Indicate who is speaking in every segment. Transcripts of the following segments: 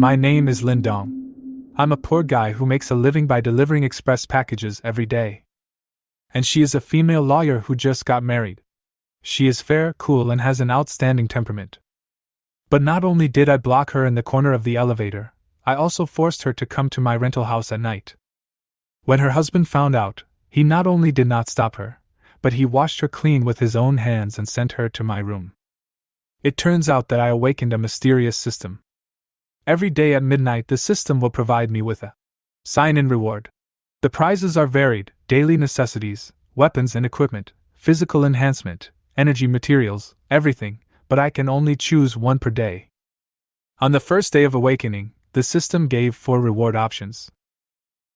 Speaker 1: My name is Lin Dong. I'm a poor guy who makes a living by delivering express packages every day. And she is a female lawyer who just got married. She is fair, cool, and has an outstanding temperament. But not only did I block her in the corner of the elevator, I also forced her to come to my rental house at night. When her husband found out, he not only did not stop her, but he washed her clean with his own hands and sent her to my room. It turns out that I awakened a mysterious system. Every day at midnight, the system will provide me with a sign-in reward. The prizes are varied: daily necessities, weapons and equipment, physical enhancement, energy materials, everything, but I can only choose one per day. On the first day of awakening, the system gave 4 reward options.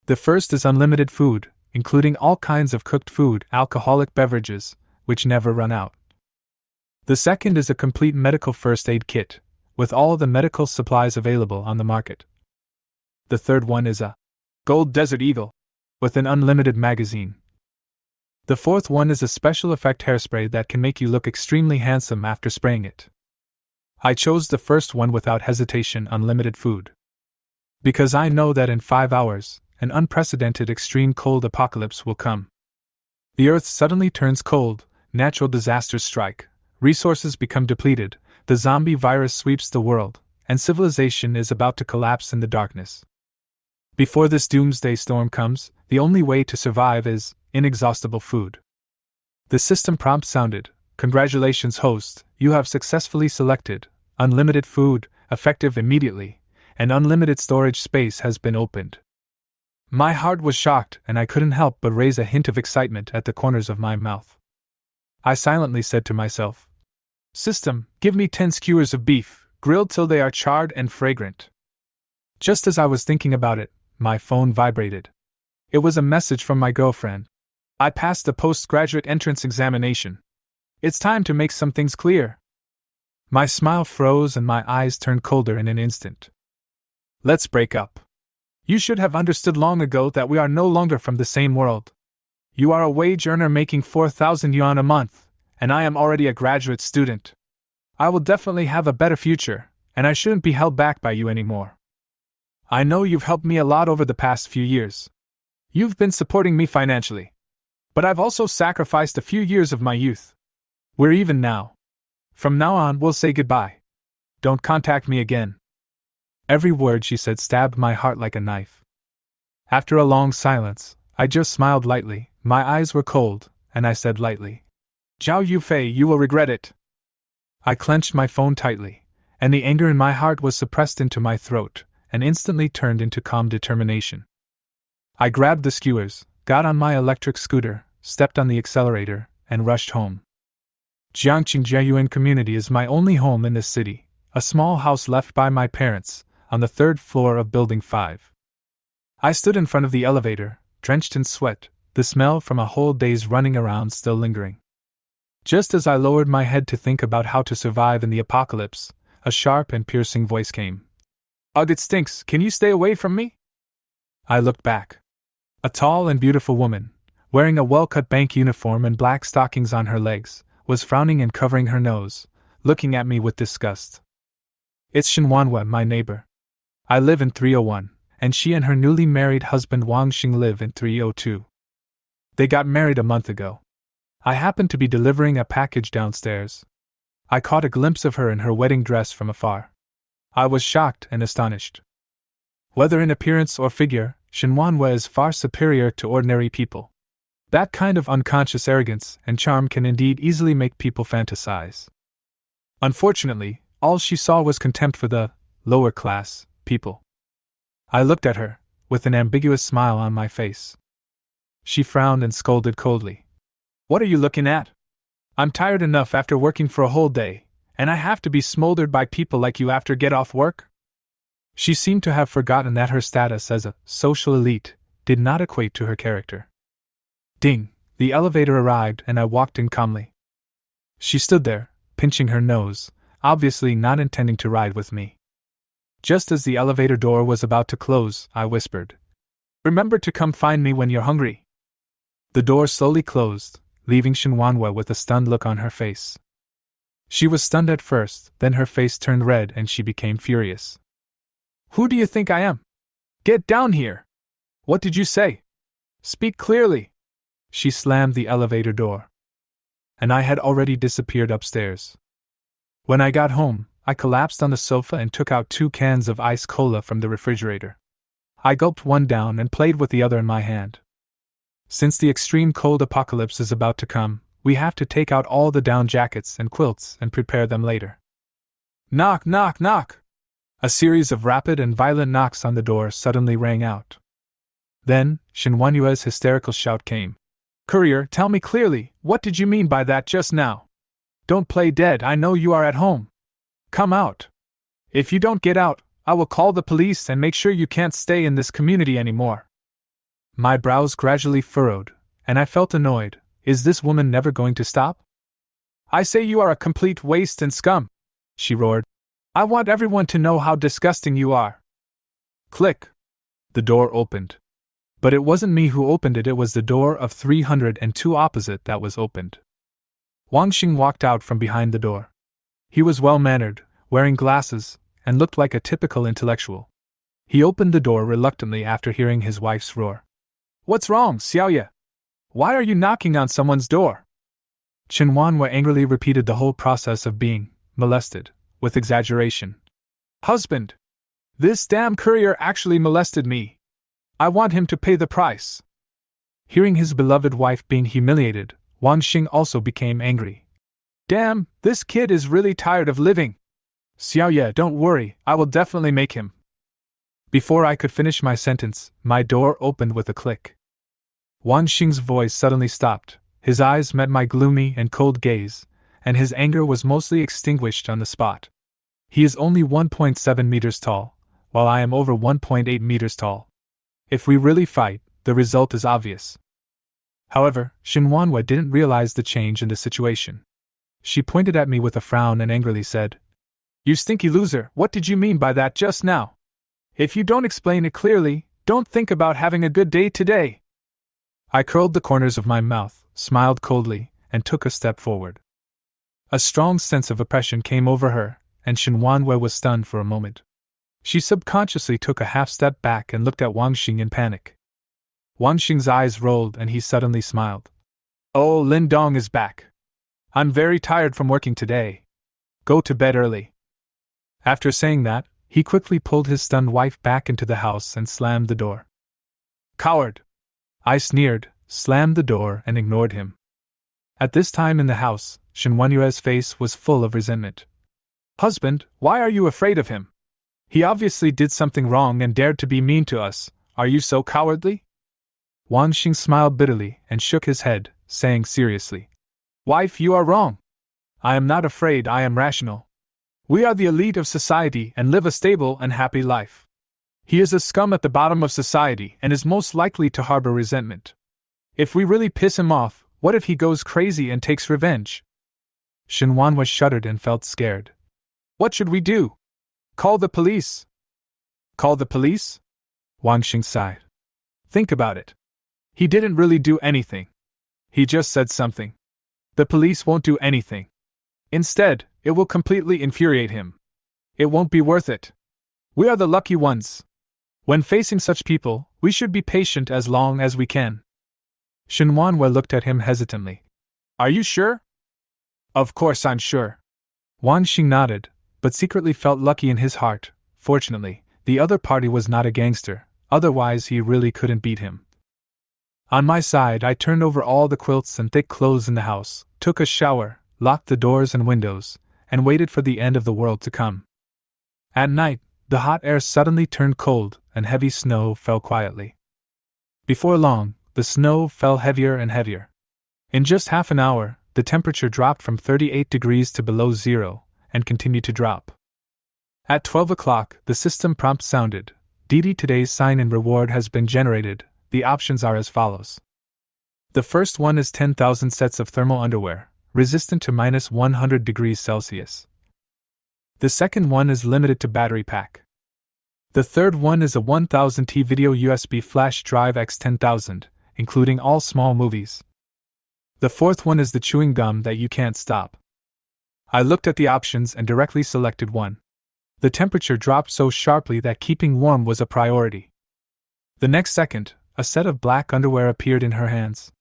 Speaker 1: The first is unlimited food, including all kinds of cooked food, alcoholic beverages, which never run out. The second is a complete medical first aid kit, with all the medical supplies available on the market. The third one is a gold Desert Eagle, with an unlimited magazine. The fourth one is a special effect hairspray that can make you look extremely handsome after spraying it. I chose the first one without hesitation: unlimited food. Because I know that in 5 hours, an unprecedented extreme cold apocalypse will come. The earth suddenly turns cold, natural disasters strike, resources become depleted, the zombie virus sweeps the world, and civilization is about to collapse in the darkness. Before this doomsday storm comes, the only way to survive is inexhaustible food. The system prompt sounded: "Congratulations, host, you have successfully selected unlimited food, effective immediately, and unlimited storage space has been opened." My heart was shocked, and I couldn't help but raise a hint of excitement at the corners of my mouth. I silently said to myself, "System, give me 10 skewers of beef, grilled till they are charred and fragrant." Just as I was thinking about it, my phone vibrated. It was a message from my girlfriend. "I passed the postgraduate entrance examination. It's time to make some things clear." My smile froze and my eyes turned colder in an instant. "Let's break up. You should have understood long ago that we are no longer from the same world. You are a wage earner making 4,000 yuan a month, and I am already a graduate student. I will definitely have a better future, and I shouldn't be held back by you anymore. I know you've helped me a lot over the past few years. You've been supporting me financially. But I've also sacrificed a few years of my youth. We're even now. From now on, we'll say goodbye. Don't contact me again." Every word she said stabbed my heart like a knife. After a long silence, I just smiled lightly. My eyes were cold, and I said lightly, "Zhao Yufei, you will regret it." I clenched my phone tightly, and the anger in my heart was suppressed into my throat, and instantly turned into calm determination. I grabbed the skewers, got on my electric scooter, stepped on the accelerator, and rushed home. Jiangqing Jiayuan community is my only home in this city, a small house left by my parents, on the 3rd floor of Building 5. I stood in front of the elevator, drenched in sweat, the smell from a whole day's running around still lingering. Just as I lowered my head to think about how to survive in the apocalypse, a sharp and piercing voice came. "Ugh, it stinks, can you stay away from me?" I looked back. A tall and beautiful woman, wearing a well-cut bank uniform and black stockings on her legs, was frowning and covering her nose, looking at me with disgust. "It's Shinuan, my neighbor. I live in 301, and she and her newly married husband Wang Xing live in 302. They got married a month ago. I happened to be delivering a package downstairs. I caught a glimpse of her in her wedding dress from afar. I was shocked and astonished. Whether in appearance or figure, Shinuan is far superior to ordinary people. That kind of unconscious arrogance and charm can indeed easily make people fantasize. Unfortunately, all she saw was contempt for the lower class people. I looked at her, with an ambiguous smile on my face. She frowned and scolded coldly. "What are you looking at? I'm tired enough after working for a whole day, and I have to be smoldered by people like you after get off work?" She seemed to have forgotten that her status as a social elite did not equate to her character. Ding! The elevator arrived and I walked in calmly. She stood there, pinching her nose, obviously not intending to ride with me. Just as the elevator door was about to close, I whispered, "Remember to come find me when you're hungry." The door slowly closed, leaving Shinuan with a stunned look on her face. She was stunned at first, then her face turned red and she became furious. Who do you think I am? Get down here! What did you say? Speak clearly! She slammed the elevator door. And I had already disappeared upstairs. When I got home, I collapsed on the sofa and took out 2 cans of ice cola from the refrigerator. I gulped one down and played with the other in my hand. Since the extreme cold apocalypse is about to come, we have to take out all the down jackets and quilts and prepare them later. Knock, knock, knock! A series of rapid and violent knocks on the door suddenly rang out. Then, Shinuan's hysterical shout came. Courier, tell me clearly, what did you mean by that just now? Don't play dead, I know you are at home. Come out. If you don't get out, I will call the police and make sure you can't stay in this community anymore. My brows gradually furrowed, and I felt annoyed. Is this woman never going to stop? I say you are a complete waste and scum, she roared. I want everyone to know how disgusting you are. Click. The door opened. But it wasn't me who opened it, it was the door of 302 opposite that was opened. Wang Xing walked out from behind the door. He was well-mannered, wearing glasses, and looked like a typical intellectual. He opened the door reluctantly after hearing his wife's roar. What's wrong, Xiaoye? Why are you knocking on someone's door? Shinuan angrily repeated the whole process of being molested, with exaggeration. Husband! This damn courier actually molested me. I want him to pay the price. Hearing his beloved wife being humiliated, Wang Xing also became angry. Damn, this kid is really tired of living. Xiaoye, don't worry, I will definitely make him. Before I could finish my sentence, my door opened with a click. Wang Xing's voice suddenly stopped, his eyes met my gloomy and cold gaze, and his anger was mostly extinguished on the spot. He is only 1.7 meters tall, while I am over 1.8 meters tall. If we really fight, the result is obvious. However, Shinuan didn't realize the change in the situation. She pointed at me with a frown and angrily said, You stinky loser, what did you mean by that just now? If you don't explain it clearly, don't think about having a good day today. I curled the corners of my mouth, smiled coldly, and took a step forward. A strong sense of oppression came over her, and Shinuan was stunned for a moment. She subconsciously took a half-step back and looked at Wang Xing in panic. Wang Xing's eyes rolled and he suddenly smiled. Oh, Lindong is back. I'm very tired from working today. Go to bed early. After saying that, he quickly pulled his stunned wife back into the house and slammed the door. Coward! I sneered, slammed the door and ignored him. At this time in the house, Shinuan's face was full of resentment. Husband, why are you afraid of him? He obviously did something wrong and dared to be mean to us. Are you so cowardly? Wang Xing smiled bitterly and shook his head, saying seriously, Wife, you are wrong. I am not afraid, I am rational. We are the elite of society and live a stable and happy life. He is a scum at the bottom of society and is most likely to harbor resentment. If we really piss him off, what if he goes crazy and takes revenge? Shinuan shuddered and felt scared. What should we do? Call the police. Call the police? Wang Xing sighed. Think about it. He didn't really do anything. He just said something. The police won't do anything. Instead, it will completely infuriate him. It won't be worth it. We are the lucky ones. When facing such people, we should be patient as long as we can. Shinuan looked at him hesitantly. Are you sure? Of course I'm sure. Wang Xing nodded, but secretly felt lucky in his heart. Fortunately, the other party was not a gangster, otherwise he really couldn't beat him. On my side, I turned over all the quilts and thick clothes in the house, took a shower, locked the doors and windows, and waited for the end of the world to come. At night, the hot air suddenly turned cold and heavy snow fell quietly. Before long, the snow fell heavier and heavier. In just half an hour, the temperature dropped from 38 degrees to below zero, and continued to drop. At 12 o'clock, the system prompt sounded. Didi, today's sign and reward has been generated. The options are as follows. The first one is 10,000 sets of thermal underwear, resistant to minus 100 degrees Celsius. The second one is limited to battery pack. The third one is a 1000T video USB flash drive X10000, including all small movies. The fourth one is the chewing gum that you can't stop. I looked at the options and directly selected one. The temperature dropped so sharply that keeping warm was a priority. The next second, a set of black underwear appeared in her hands.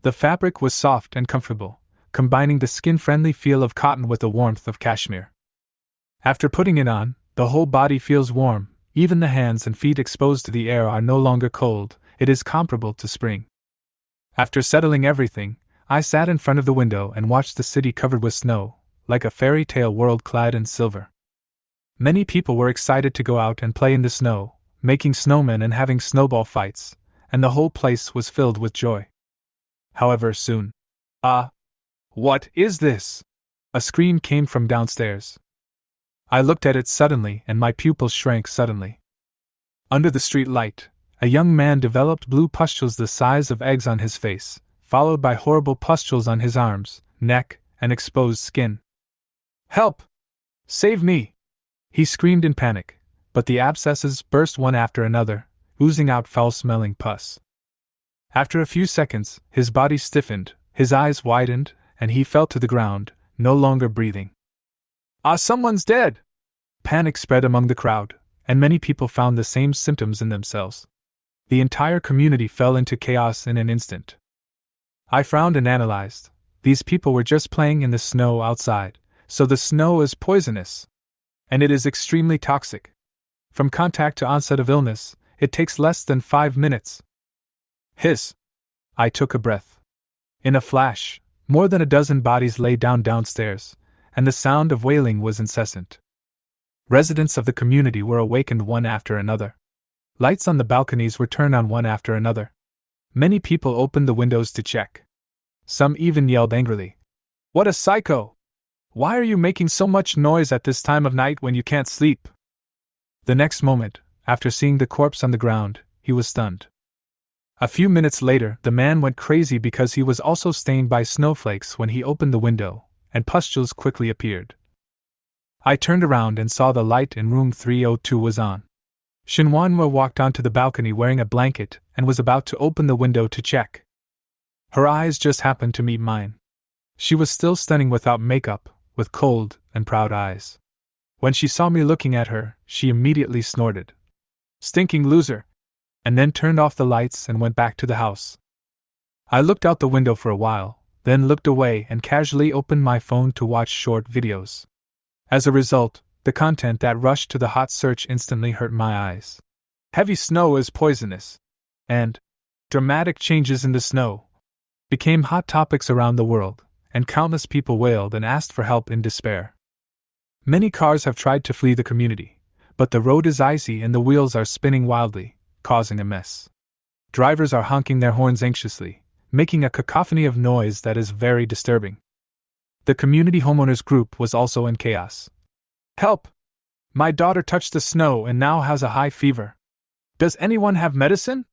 Speaker 1: The fabric was soft and comfortable, combining the skin-friendly feel of cotton with the warmth of cashmere. After putting it on, the whole body feels warm, even the hands and feet exposed to the air are no longer cold, it is comparable to spring. After settling everything, I sat in front of the window and watched the city covered with snow, like a fairy tale world clad in silver. Many people were excited to go out and play in the snow, making snowmen and having snowball fights, and the whole place was filled with joy. However, soon. What is this? A scream came from downstairs. I looked at it suddenly and my pupils shrank suddenly. Under the street light, a young man developed blue pustules the size of eggs on his face, followed by horrible pustules on his arms, neck, and exposed skin. Help! Save me! He screamed in panic, but the abscesses burst one after another, oozing out foul-smelling pus. After a few seconds, his body stiffened, his eyes widened, and he fell to the ground, no longer breathing. Someone's dead! Panic spread among the crowd, and many people found the same symptoms in themselves. The entire community fell into chaos in an instant. I frowned and analyzed. These people were just playing in the snow outside, so the snow is poisonous. And it is extremely toxic. From contact to onset of illness, it takes less than 5 minutes. Hiss! I took a breath. In a flash, more than a dozen bodies lay down downstairs, and the sound of wailing was incessant. Residents of the community were awakened one after another. Lights on the balconies were turned on one after another. Many people opened the windows to check. Some even yelled angrily, "What a psycho! Why are you making so much noise at this time of night when you can't sleep?" The next moment, after seeing the corpse on the ground, he was stunned. A few minutes later, the man went crazy because he was also stained by snowflakes when he opened the window, and pustules quickly appeared. I turned around and saw the light in room 302 was on. Shinuan walked onto the balcony wearing a blanket and was about to open the window to check. Her eyes just happened to meet mine. She was still stunning without makeup, with cold and proud eyes. When she saw me looking at her, she immediately snorted, "Stinking loser!" and then turned off the lights and went back to the house. I looked out the window for a while, then looked away and casually opened my phone to watch short videos. As a result, the content that rushed to the hot search instantly hurt my eyes. Heavy snow is poisonous, and dramatic changes in the snow became hot topics around the world, and countless people wailed and asked for help in despair. Many cars have tried to flee the community, but the road is icy and the wheels are spinning wildly, causing a mess. Drivers are honking their horns anxiously, making a cacophony of noise that is very disturbing. The community homeowners group was also in chaos. "Help! My daughter touched the snow and now has a high fever. Does anyone have medicine?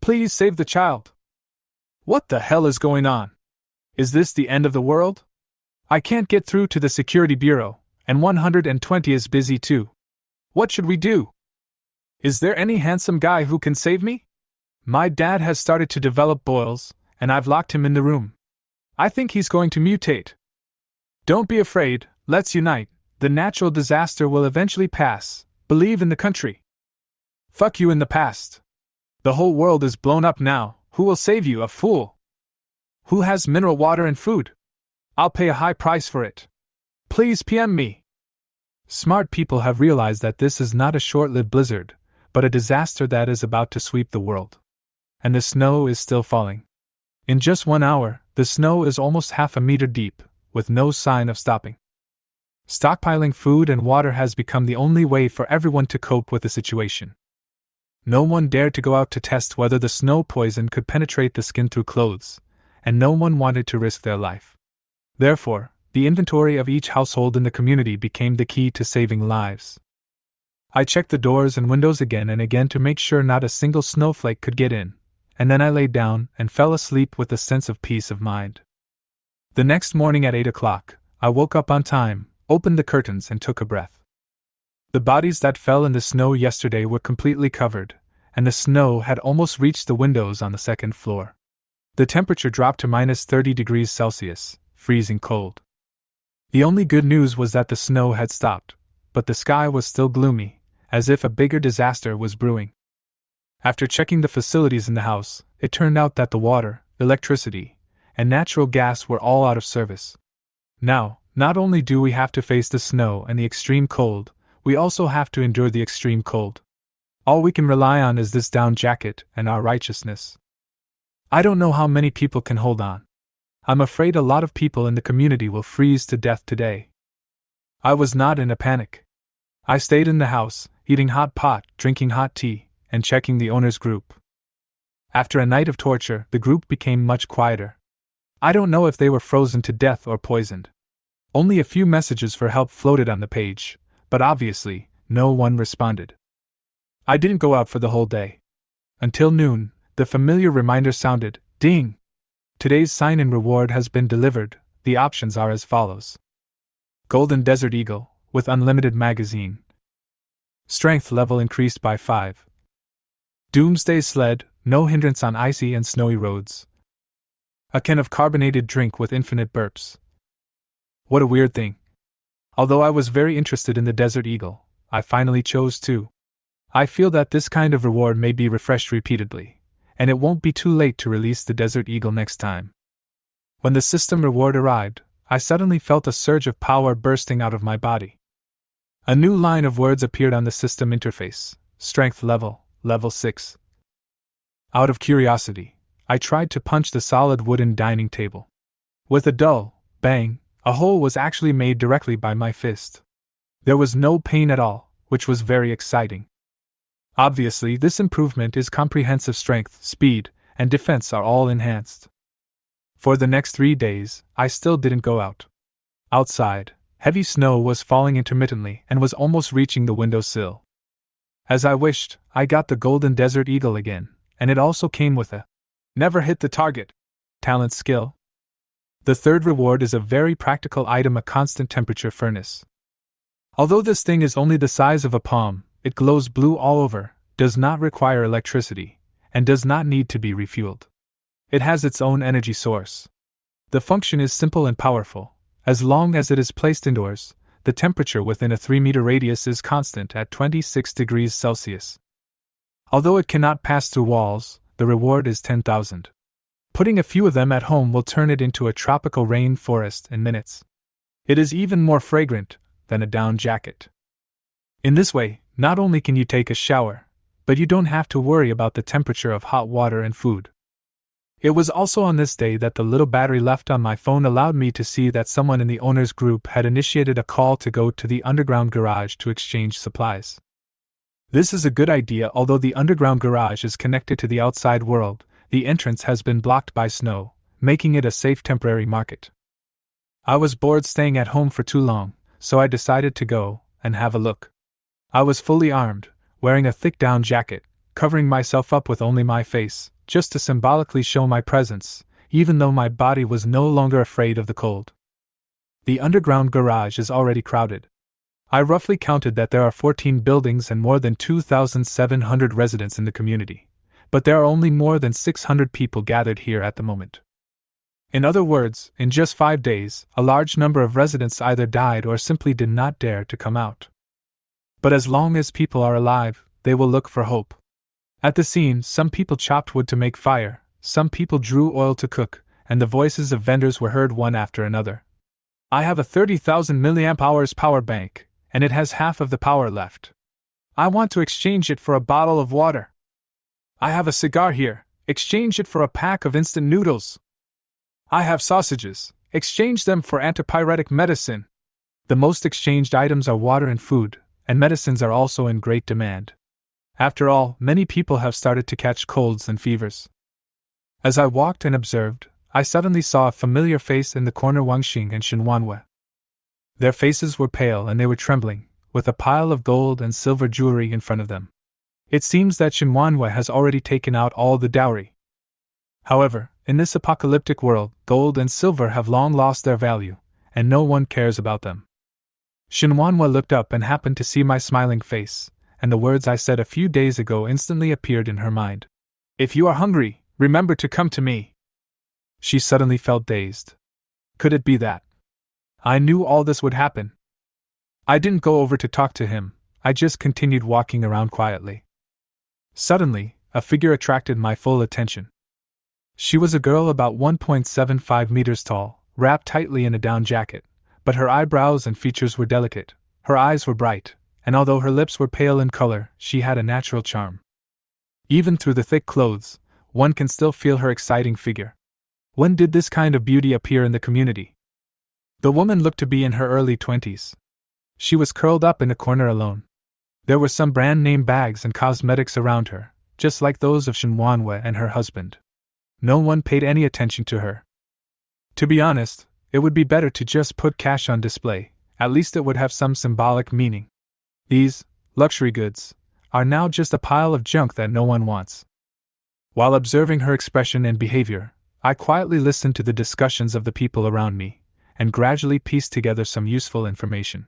Speaker 1: Please save the child. What the hell is going on? Is this the end of the world? I can't get through to the security bureau, and 120 is busy too. What should we do? Is there any handsome guy who can save me? My dad has started to develop boils, and I've locked him in the room. I think he's going to mutate. Don't be afraid, let's unite. The natural disaster will eventually pass. Believe in the country. Fuck you in the past. The whole world is blown up now. Who will save you, a fool? Who has mineral water and food? I'll pay a high price for it. Please PM me." Smart people have realized that this is not a short-lived blizzard, but a disaster that is about to sweep the world. And the snow is still falling. In just 1 hour, the snow is almost half a meter deep, with no sign of stopping. Stockpiling food and water has become the only way for everyone to cope with the situation. No one dared to go out to test whether the snow poison could penetrate the skin through clothes, and no one wanted to risk their life. Therefore, the inventory of each household in the community became the key to saving lives. I checked the doors and windows again and again to make sure not a single snowflake could get in, and then I laid down and fell asleep with a sense of peace of mind. The next morning at 8 o'clock, I woke up on time, opened the curtains and took a breath. The bodies that fell in the snow yesterday were completely covered, and the snow had almost reached the windows on the second floor. The temperature dropped to -30 degrees Celsius, freezing cold. The only good news was that the snow had stopped, but the sky was still gloomy, as if a bigger disaster was brewing. After checking the facilities in the house, it turned out that the water, electricity, and natural gas were all out of service. Now, not only do we have to face the snow and the extreme cold, we also have to endure the extreme cold. All we can rely on is this down jacket and our righteousness. I don't know how many people can hold on. I'm afraid a lot of people in the community will freeze to death today. I was not in a panic. I stayed in the house, eating hot pot, drinking hot tea, and checking the owner's group. After a night of torture, the group became much quieter. I don't know if they were frozen to death or poisoned. Only a few messages for help floated on the page, but obviously, no one responded. I didn't go out for the whole day. Until noon, the familiar reminder sounded, ding! Today's sign-in reward has been delivered. The options are as follows. Golden Desert Eagle, with unlimited magazine. Strength level increased by 5. Doomsday Sled, no hindrance on icy and snowy roads. A can of carbonated drink with infinite burps. What a weird thing. Although I was very interested in the Desert Eagle, I finally chose to. I feel that this kind of reward may be refreshed repeatedly, and it won't be too late to release the Desert Eagle next time. When the system reward arrived, I suddenly felt a surge of power bursting out of my body. A new line of words appeared on the system interface. Strength level, level 6. Out of curiosity, I tried to punch the solid wooden dining table. With a dull bang, a hole was actually made directly by my fist. There was no pain at all, which was very exciting. Obviously, this improvement is comprehensive. Strength, speed, and defense are all enhanced. For the next 3 days, I still didn't go out. Outside, heavy snow was falling intermittently and was almost reaching the windowsill. As I wished, I got the Golden Desert Eagle again, and it also came with a never hit the target talent skill. The third reward is a very practical item, a constant temperature furnace. Although this thing is only the size of a palm, it glows blue all over, does not require electricity, and does not need to be refueled. It has its own energy source. The function is simple and powerful. As long as it is placed indoors, the temperature within a 3-meter radius is constant at 26 degrees Celsius. Although it cannot pass through walls, the reward is 10,000. Putting a few of them at home will turn it into a tropical rain forest in minutes. It is even more fragrant than a down jacket. In this way, not only can you take a shower, but you don't have to worry about the temperature of hot water and food. It was also on this day that the little battery left on my phone allowed me to see that someone in the owner's group had initiated a call to go to the underground garage to exchange supplies. This is a good idea. Although the underground garage is connected to the outside world, the entrance has been blocked by snow, making it a safe temporary market. I was bored staying at home for too long, so I decided to go and have a look. I was fully armed, wearing a thick down jacket, covering myself up with only my face, just to symbolically show my presence, even though my body was no longer afraid of the cold. The underground garage is already crowded. I roughly counted that there are 14 buildings and more than 2,700 residents in the community, but there are only more than 600 people gathered here at the moment. In other words, in just 5 days, a large number of residents either died or simply did not dare to come out. But as long as people are alive, they will look for hope. At the scene, some people chopped wood to make fire, some people drew oil to cook, and the voices of vendors were heard one after another. I have a 30,000 mAh power bank, and it has half of the power left. I want to exchange it for a bottle of water. I have a cigar here, exchange it for a pack of instant noodles. I have sausages, exchange them for antipyretic medicine. The most exchanged items are water and food, and medicines are also in great demand. After all, many people have started to catch colds and fevers. As I walked and observed, I suddenly saw a familiar face in the corner. Wangxing and Shinuan. Their faces were pale and they were trembling, with a pile of gold and silver jewelry in front of them. It seems that Shinuan has already taken out all the dowry. However, in this apocalyptic world, gold and silver have long lost their value, and no one cares about them. Shinuan looked up and happened to see my smiling face, and the words I said a few days ago instantly appeared in her mind. If you are hungry, remember to come to me. She suddenly felt dazed. Could it be that I knew all this would happen? I didn't go over to talk to him, I just continued walking around quietly. Suddenly, a figure attracted my full attention. She was a girl about 1.75 meters tall, wrapped tightly in a down jacket, but her eyebrows and features were delicate, her eyes were bright, and although her lips were pale in color, she had a natural charm. Even through the thick clothes, one can still feel her exciting figure. When did this kind of beauty appear in the community? The woman looked to be in her early 20s. She was curled up in a corner alone. There were some brand-name bags and cosmetics around her, just like those of Shinuan and her husband. No one paid any attention to her. To be honest, it would be better to just put cash on display, at least it would have some symbolic meaning. These luxury goods are now just a pile of junk that no one wants. While observing her expression and behavior, I quietly listened to the discussions of the people around me, and gradually pieced together some useful information.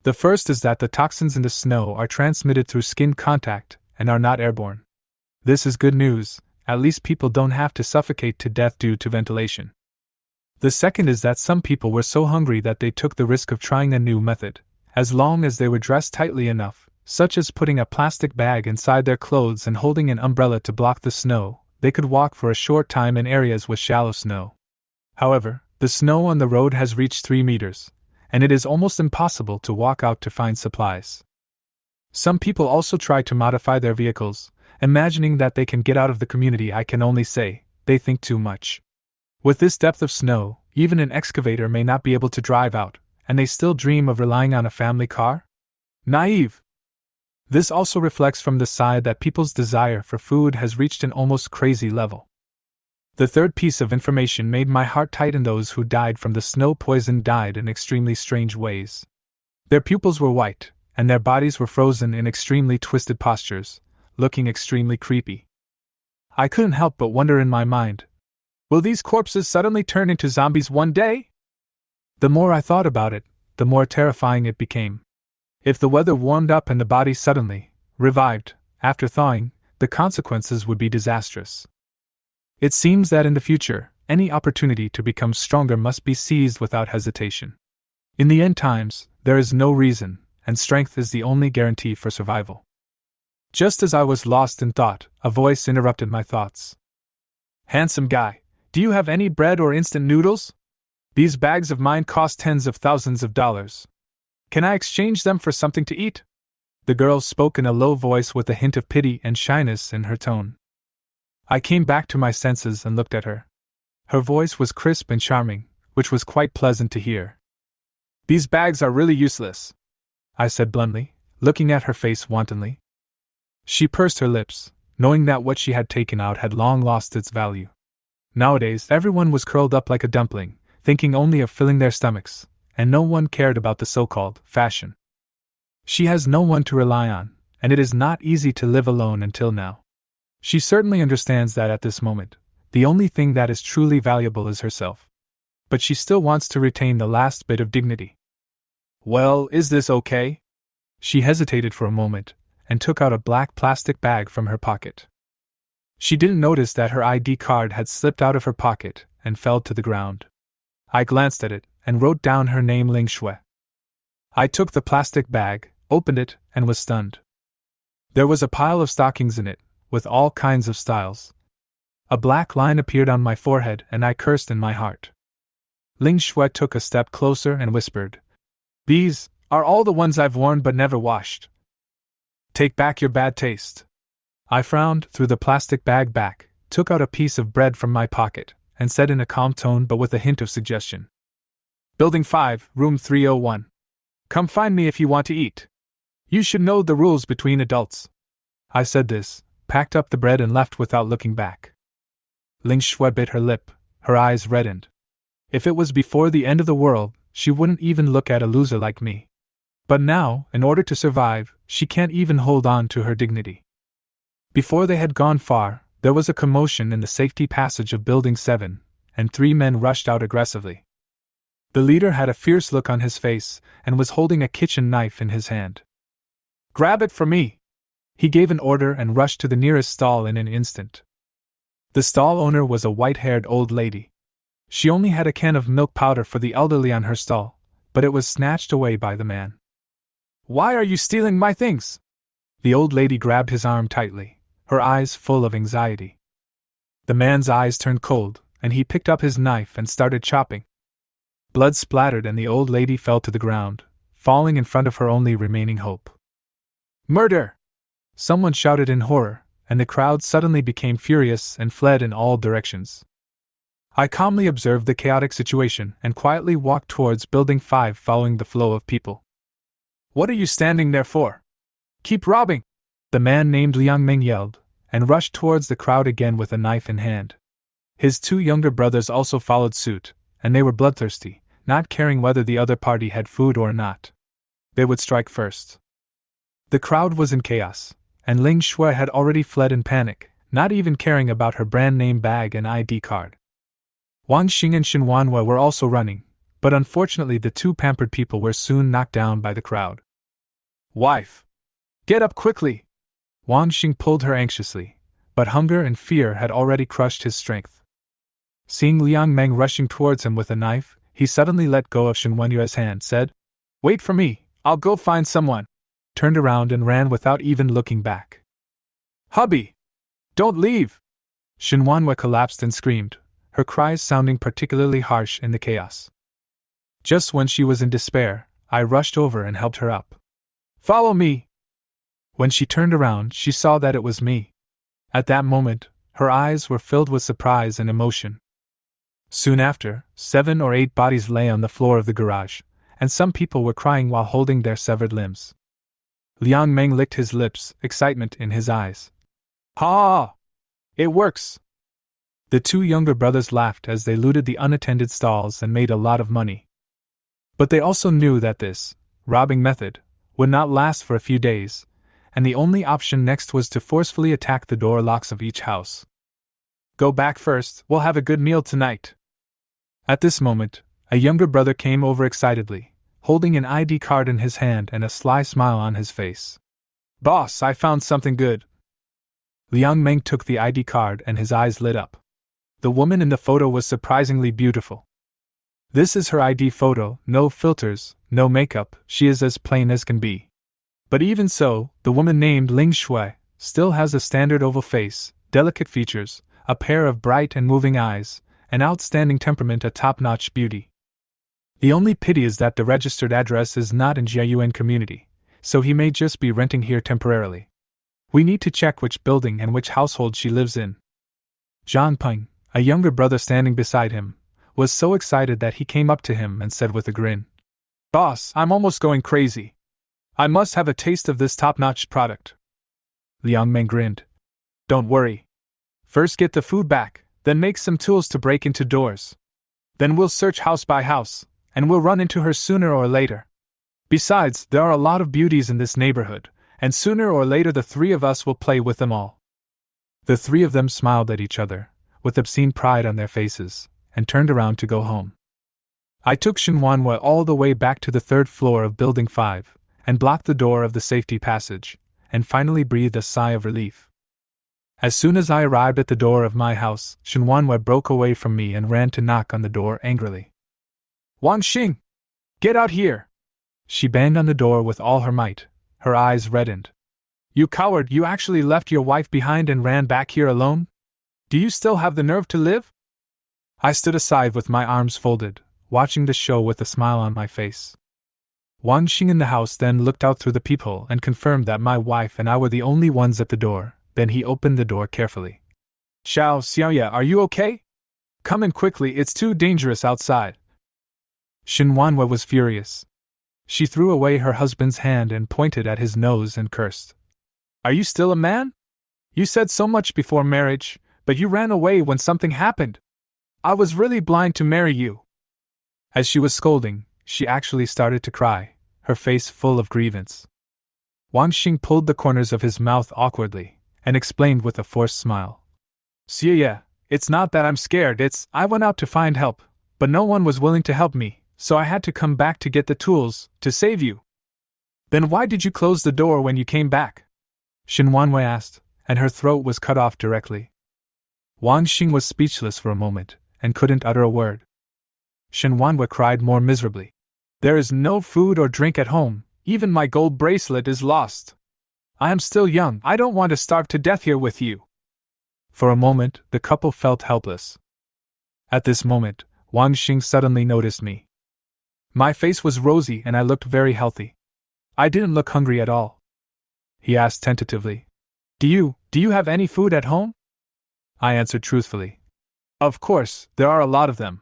Speaker 1: The first is that the toxins in the snow are transmitted through skin contact and are not airborne. This is good news, at least people don't have to suffocate to death due to ventilation. The second is that some people were so hungry that they took the risk of trying a new method, as long as they were dressed tightly enough, such as putting a plastic bag inside their clothes and holding an umbrella to block the snow. They could walk for a short time in areas with shallow snow. However, the snow on the road has reached 3 meters, and it is almost impossible to walk out to find supplies. Some people also try to modify their vehicles, imagining that they can get out of the community. I can only say, they think too much. With this depth of snow, even an excavator may not be able to drive out, and they still dream of relying on a family car? Naive! This also reflects from the side that people's desire for food has reached an almost crazy level. The third piece of information made my heart tighten. Those who died from the snow poison died in extremely strange ways. Their pupils were white, and their bodies were frozen in extremely twisted postures, looking extremely creepy. I couldn't help but wonder in my mind, will these corpses suddenly turn into zombies one day? The more I thought about it, the more terrifying it became. If the weather warmed up and the body suddenly revived after thawing, the consequences would be disastrous. It seems that in the future, any opportunity to become stronger must be seized without hesitation. In the end times, there is no reason, and strength is the only guarantee for survival. Just as I was lost in thought, a voice interrupted my thoughts. Handsome guy, do you have any bread or instant noodles? These bags of mine cost tens of thousands of dollars. Can I exchange them for something to eat? The girl spoke in a low voice with a hint of pity and shyness in her tone. I came back to my senses and looked at her. Her voice was crisp and charming, which was quite pleasant to hear. These bags are really useless, I said bluntly, looking at her face wantonly. She pursed her lips, knowing that what she had taken out had long lost its value. Nowadays, everyone was curled up like a dumpling, thinking only of filling their stomachs, and no one cared about the so-called fashion. She has no one to rely on, and it is not easy to live alone until now. She certainly understands that at this moment, the only thing that is truly valuable is herself. But she still wants to retain the last bit of dignity. Well, is this okay? She hesitated for a moment, and took out a black plastic bag from her pocket. She didn't notice that her ID card had slipped out of her pocket and fell to the ground. I glanced at it and wrote down her name, Lingua. I took the plastic bag, opened it, and was stunned. There was a pile of stockings in it, with all kinds of styles. A black line appeared on my forehead and I cursed in my heart. Lingua took a step closer and whispered, These are all the ones I've worn but never washed. Take back your bad taste. I frowned, threw the plastic bag back, took out a piece of bread from my pocket, and said in a calm tone but with a hint of suggestion. Building 5, room 301. Come find me if you want to eat. You should know the rules between adults. I said this, packed up the bread and left without looking back. Lingua bit her lip, her eyes reddened. If it was before the end of the world, she wouldn't even look at a loser like me. But now, in order to survive, she can't even hold on to her dignity. Before they had gone far, there was a commotion in the safety passage of Building 7, and 3 men rushed out aggressively. The leader had a fierce look on his face, and was holding a kitchen knife in his hand. Grab it for me! He gave an order and rushed to the nearest stall in an instant. The stall owner was a white-haired old lady. She only had a can of milk powder for the elderly on her stall, but it was snatched away by the man. Why are you stealing my things? The old lady grabbed his arm tightly, her eyes full of anxiety. The man's eyes turned cold, and he picked up his knife and started chopping. Blood splattered and the old lady fell to the ground, falling in front of her only remaining hope. Murder! Someone shouted in horror, and the crowd suddenly became furious and fled in all directions. I calmly observed the chaotic situation and quietly walked towards Building 5 following the flow of people. What are you standing there for? Keep robbing! The man named Liang Meng yelled, and rushed towards the crowd again with a knife in hand. His two younger brothers also followed suit, and they were bloodthirsty, not caring whether the other party had food or not. They would strike first. The crowd was in chaos, and Ling Shui had already fled in panic, not even caring about her brand name bag and ID card. Wang Xing and Shinuan were also running, but unfortunately the two pampered people were soon knocked down by the crowd. Wife! Get up quickly! Wang Xing pulled her anxiously, but hunger and fear had already crushed his strength. Seeing Liang Meng rushing towards him with a knife, he suddenly let go of Shenwenyue's hand, said, Wait for me, I'll go find someone, turned around and ran without even looking back. Hubby! Don't leave! Shenwenyue collapsed and screamed, her cries sounding particularly harsh in the chaos. Just when she was in despair, I rushed over and helped her up. Follow me! When she turned around, she saw that it was me. At that moment, her eyes were filled with surprise and emotion. Soon after, 7 or 8 bodies lay on the floor of the garage, and some people were crying while holding their severed limbs. Liang Meng licked his lips, excitement in his eyes. Ha! It works! The two younger brothers laughed as they looted the unattended stalls and made a lot of money. But they also knew that this robbing method would not last for a few days, and the only option next was to forcefully attack the door locks of each house. Go back first, we'll have a good meal tonight. At this moment, a younger brother came over excitedly, holding an ID card in his hand and a sly smile on his face. Boss, I found something good. Liang Meng took the ID card and his eyes lit up. The woman in the photo was surprisingly beautiful. This is her ID photo, no filters, no makeup, she is as plain as can be. But even so, the woman named Ling Shui still has a standard oval face, delicate features, a pair of bright and moving eyes, an outstanding temperament, a top-notch beauty. The only pity is that the registered address is not in Jiayuan community, so he may just be renting here temporarily. We need to check which building and which household she lives in. Zhang Peng, a younger brother standing beside him, was so excited that he came up to him and said with a grin, Boss, I'm almost going crazy. I must have a taste of this top-notch product. Liang Meng grinned. Don't worry. First get the food back, then make some tools to break into doors. Then we'll search house by house, and we'll run into her sooner or later. Besides, there are a lot of beauties in this neighborhood, and sooner or later the three of us will play with them all. The three of them smiled at each other, with obscene pride on their faces, and turned around to go home. I took Shinuan all the way back to the 3rd floor of Building 5, and blocked the door of the safety passage, and finally breathed a sigh of relief. As soon as I arrived at the door of my house, Shinuan broke away from me and ran to knock on the door angrily. Wang Xing! Get out here! She banged on the door with all her might, her eyes reddened. You coward, you actually left your wife behind and ran back here alone? Do you still have the nerve to live? I stood aside with my arms folded, watching the show with a smile on my face. Wang Xing in the house then looked out through the peephole and confirmed that my wife and I were the only ones at the door. Then he opened the door carefully. Xiao Xiaoya, are you okay? Come in quickly, it's too dangerous outside. Shinuan was furious. She threw away her husband's hand and pointed at his nose and cursed. Are you still a man? You said so much before marriage, but you ran away when something happened. I was really blind to marry you. As she was scolding, she actually started to cry, her face full of grievance. Wang Xing pulled the corners of his mouth awkwardly, and explained with a forced smile. Yeah, it's not that I'm scared, I went out to find help, but no one was willing to help me, so I had to come back to get the tools, to save you. Then why did you close the door when you came back? Shinuan asked, and her throat was cut off directly. Wang Xing was speechless for a moment, and couldn't utter a word. Shinuan cried more miserably. There is no food or drink at home, Even my gold bracelet is lost. I am still young, I don't want to starve to death here with you. For a moment, the couple felt helpless. At this moment, Wang Xing suddenly noticed me. My face was rosy and I looked very healthy. I didn't look hungry at all. He asked tentatively, Do you have any food at home? I answered truthfully. Of course, there are a lot of them.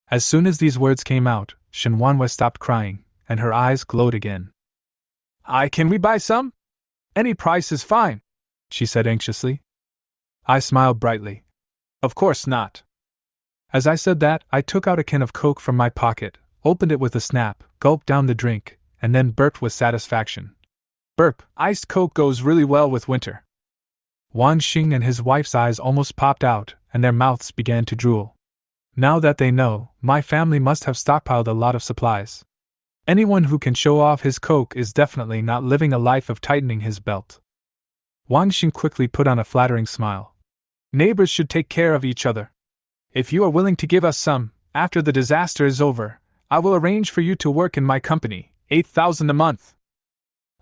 Speaker 1: As soon as these words came out, Shinuan stopped crying, and her eyes glowed again. Can we buy some? Any price is fine, she said anxiously. I smiled brightly. Of course not. As I said that, I took out a can of Coke from my pocket, opened it with a snap, gulped down the drink, and then burped with satisfaction. Burp, iced Coke goes really well with winter. Wang Xing and his wife's eyes almost popped out, and their mouths began to drool. Now that they know, my family must have stockpiled a lot of supplies. Anyone who can show off his Coke is definitely not living a life of tightening his belt. Wang Xing quickly put on a flattering smile. Neighbors should take care of each other. If you are willing to give us some, after the disaster is over, I will arrange for you to work in my company, 8,000 a month.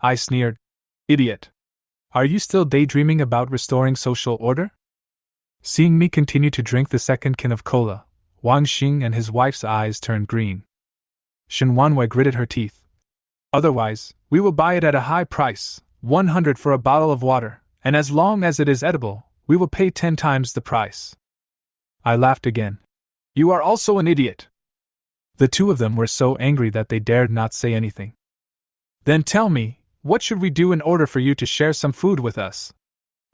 Speaker 1: I sneered. Idiot. Are you still daydreaming about restoring social order? Seeing me continue to drink the second can of cola, Wang Xing and his wife's eyes turned green. Shinuan gritted her teeth. Otherwise, we will buy it at a high price, 100 for a bottle of water, and as long as it is edible, we will pay 10 times the price. I laughed again. You are also an idiot. The two of them were so angry that they dared not say anything. Then tell me, what should we do in order for you to share some food with us?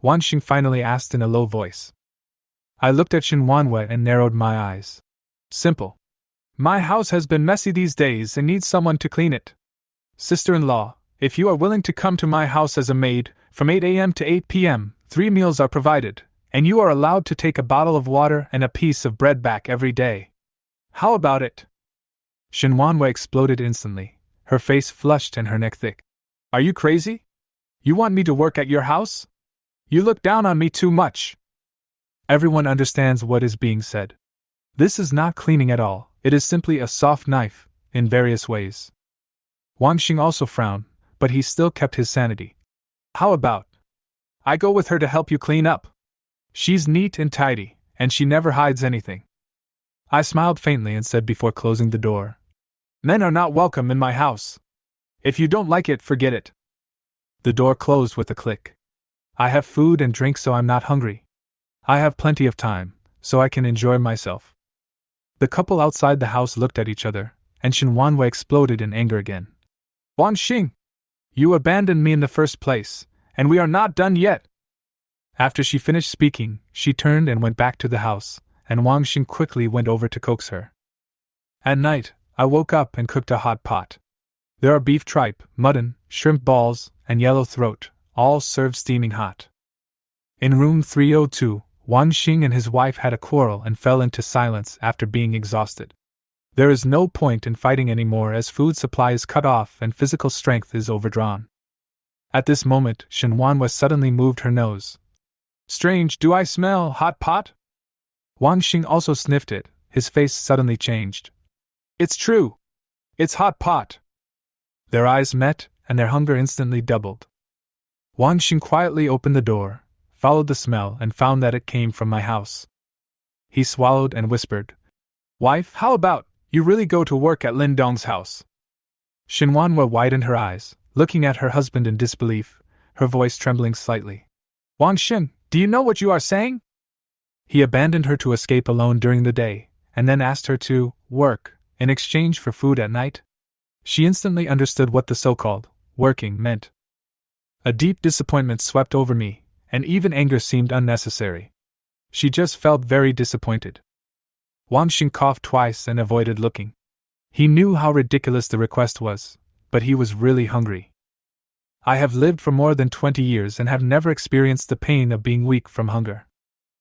Speaker 1: Wang Xing finally asked in a low voice. I looked at Shinuan and narrowed my eyes. Simple. My house has been messy these days and needs someone to clean it. Sister-in-law, if you are willing to come to my house as a maid, from 8 a.m. to 8 p.m., 3 meals are provided, and you are allowed to take a bottle of water and a piece of bread back every day. How about it? Shinuan exploded instantly, her face flushed and her neck thick. Are you crazy? You want me to work at your house? You look down on me too much. Everyone understands what is being said. This is not cleaning at all, it is simply a soft knife, in various ways. Wang Xing also frowned, but he still kept his sanity. How about I go with her to help you clean up? She's neat and tidy, and she never hides anything. I smiled faintly and said before closing the door, Men are not welcome in my house. If you don't like it, forget it. The door closed with a click. I have food and drink, so I'm not hungry. I have plenty of time, so I can enjoy myself. The couple outside the house looked at each other, and Shinuan exploded in anger again. Wang Xing! You abandoned me in the first place, and we are not done yet! After she finished speaking, she turned and went back to the house, and Wang Xing quickly went over to coax her. At night, I woke up and cooked a hot pot. There are beef tripe, mutton, shrimp balls, and yellow throat, all served steaming hot. In room 302, Wang Xing and his wife had a quarrel and fell into silence after being exhausted. There is no point in fighting anymore as food supply is cut off and physical strength is overdrawn. At this moment, Shinuan suddenly moved her nose. Strange, do I smell hot pot? Wang Xing also sniffed it, his face suddenly changed. It's true! It's hot pot! Their eyes met, and their hunger instantly doubled. Wang Xing quietly opened the door, followed the smell, and found that it came from my house. He swallowed and whispered, Wife, how about you really go to work at Lin Dong's house? Shinuan widened her eyes, looking at her husband in disbelief, her voice trembling slightly. Wang Xing, do you know what you are saying? He abandoned her to escape alone during the day, and then asked her to work in exchange for food at night? She instantly understood what the so-called working meant. A deep disappointment swept over me, and even anger seemed unnecessary. She just felt very disappointed. Wang Xing coughed twice and avoided looking. He knew how ridiculous the request was, but he was really hungry. I have lived for more than 20 years and have never experienced the pain of being weak from hunger.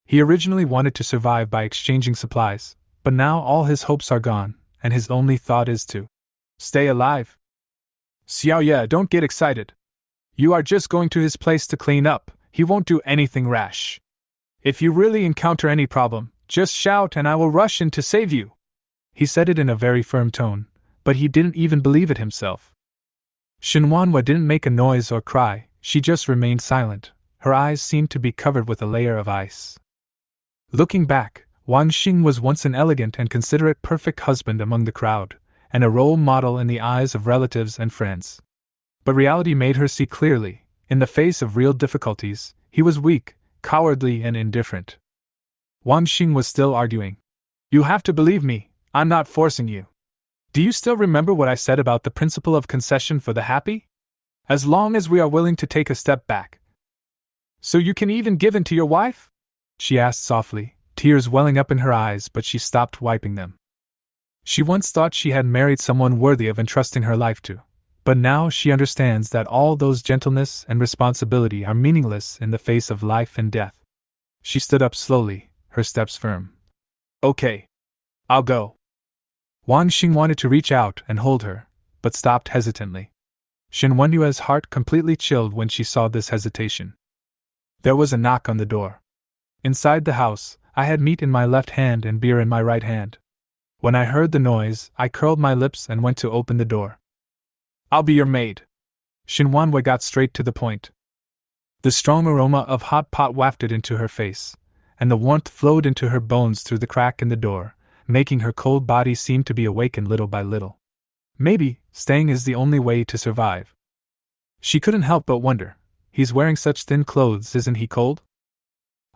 Speaker 1: He originally wanted to survive by exchanging supplies, but now all his hopes are gone, and his only thought is to stay alive. Xiaoye, don't get excited. You are just going to his place to clean up, he won't do anything rash. If you really encounter any problem, just shout and I will rush in to save you. He said it in a very firm tone, but he didn't even believe it himself. Shinuan didn't make a noise or cry, she just remained silent. Her eyes seemed to be covered with a layer of ice. Looking back, Wang Xing was once an elegant and considerate perfect husband among the crowd, and a role model in the eyes of relatives and friends. But reality made her see clearly, in the face of real difficulties, he was weak, cowardly, and indifferent. Wang Xing was still arguing. You have to believe me, I'm not forcing you. Do you still remember what I said about the principle of concession for the happy? As long as we are willing to take a step back. So you can even give in to your wife? She asked softly, tears welling up in her eyes, but she stopped wiping them. She once thought she had married someone worthy of entrusting her life to, but now she understands that all those gentleness and responsibility are meaningless in the face of life and death. She stood up slowly, her steps firm. Okay. I'll go. Wang Xing wanted to reach out and hold her, but stopped hesitantly. Shenwenyue's heart completely chilled when she saw this hesitation. There was a knock on the door. Inside the house, I had meat in my left hand and beer in my right hand. When I heard the noise, I curled my lips and went to open the door. I'll be your maid. Shinuan got straight to the point. The strong aroma of hot pot wafted into her face, and the warmth flowed into her bones through the crack in the door, making her cold body seem to be awakened little by little. Maybe, staying is the only way to survive. She couldn't help but wonder, he's wearing such thin clothes, isn't he cold?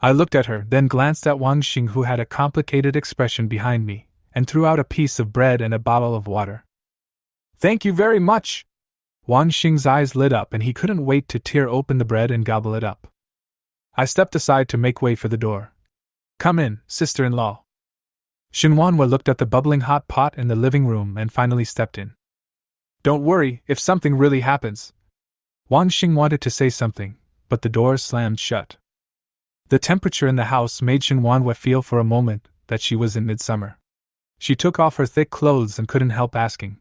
Speaker 1: I looked at her, then glanced at Wang Xing, who had a complicated expression behind me, and threw out a piece of bread and a bottle of water. Thank you very much! Wang Xing's eyes lit up and he couldn't wait to tear open the bread and gobble it up. I stepped aside to make way for the door. Come in, sister-in-law. Shinuan looked at the bubbling hot pot in the living room and finally stepped in. Don't worry if something really happens. Wang Xing wanted to say something, but the door slammed shut. The temperature in the house made Shinuan feel for a moment that she was in midsummer. She took off her thick clothes and couldn't help asking.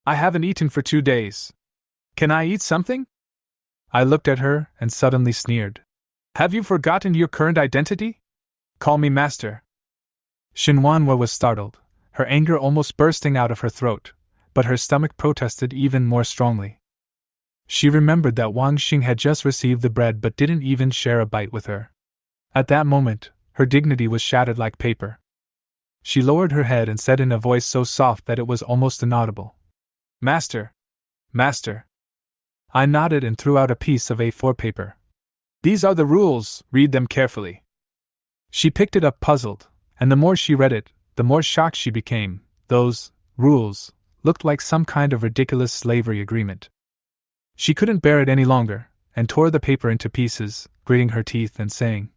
Speaker 1: I haven't eaten for 2 days. Can I eat something? I looked at her and suddenly sneered. Have you forgotten your current identity? Call me master. Shinuan was startled, her anger almost bursting out of her throat, but her stomach protested even more strongly. She remembered that Wang Xing had just received the bread but didn't even share a bite with her. At that moment, her dignity was shattered like paper. She lowered her head and said in a voice so soft that it was almost inaudible. Master! Master! I nodded and threw out a piece of A4 paper. These are the rules, read them carefully. She picked it up puzzled, and the more she read it, the more shocked she became. Those rules looked like some kind of ridiculous slavery agreement. She couldn't bear it any longer, and tore the paper into pieces, gritting her teeth and saying,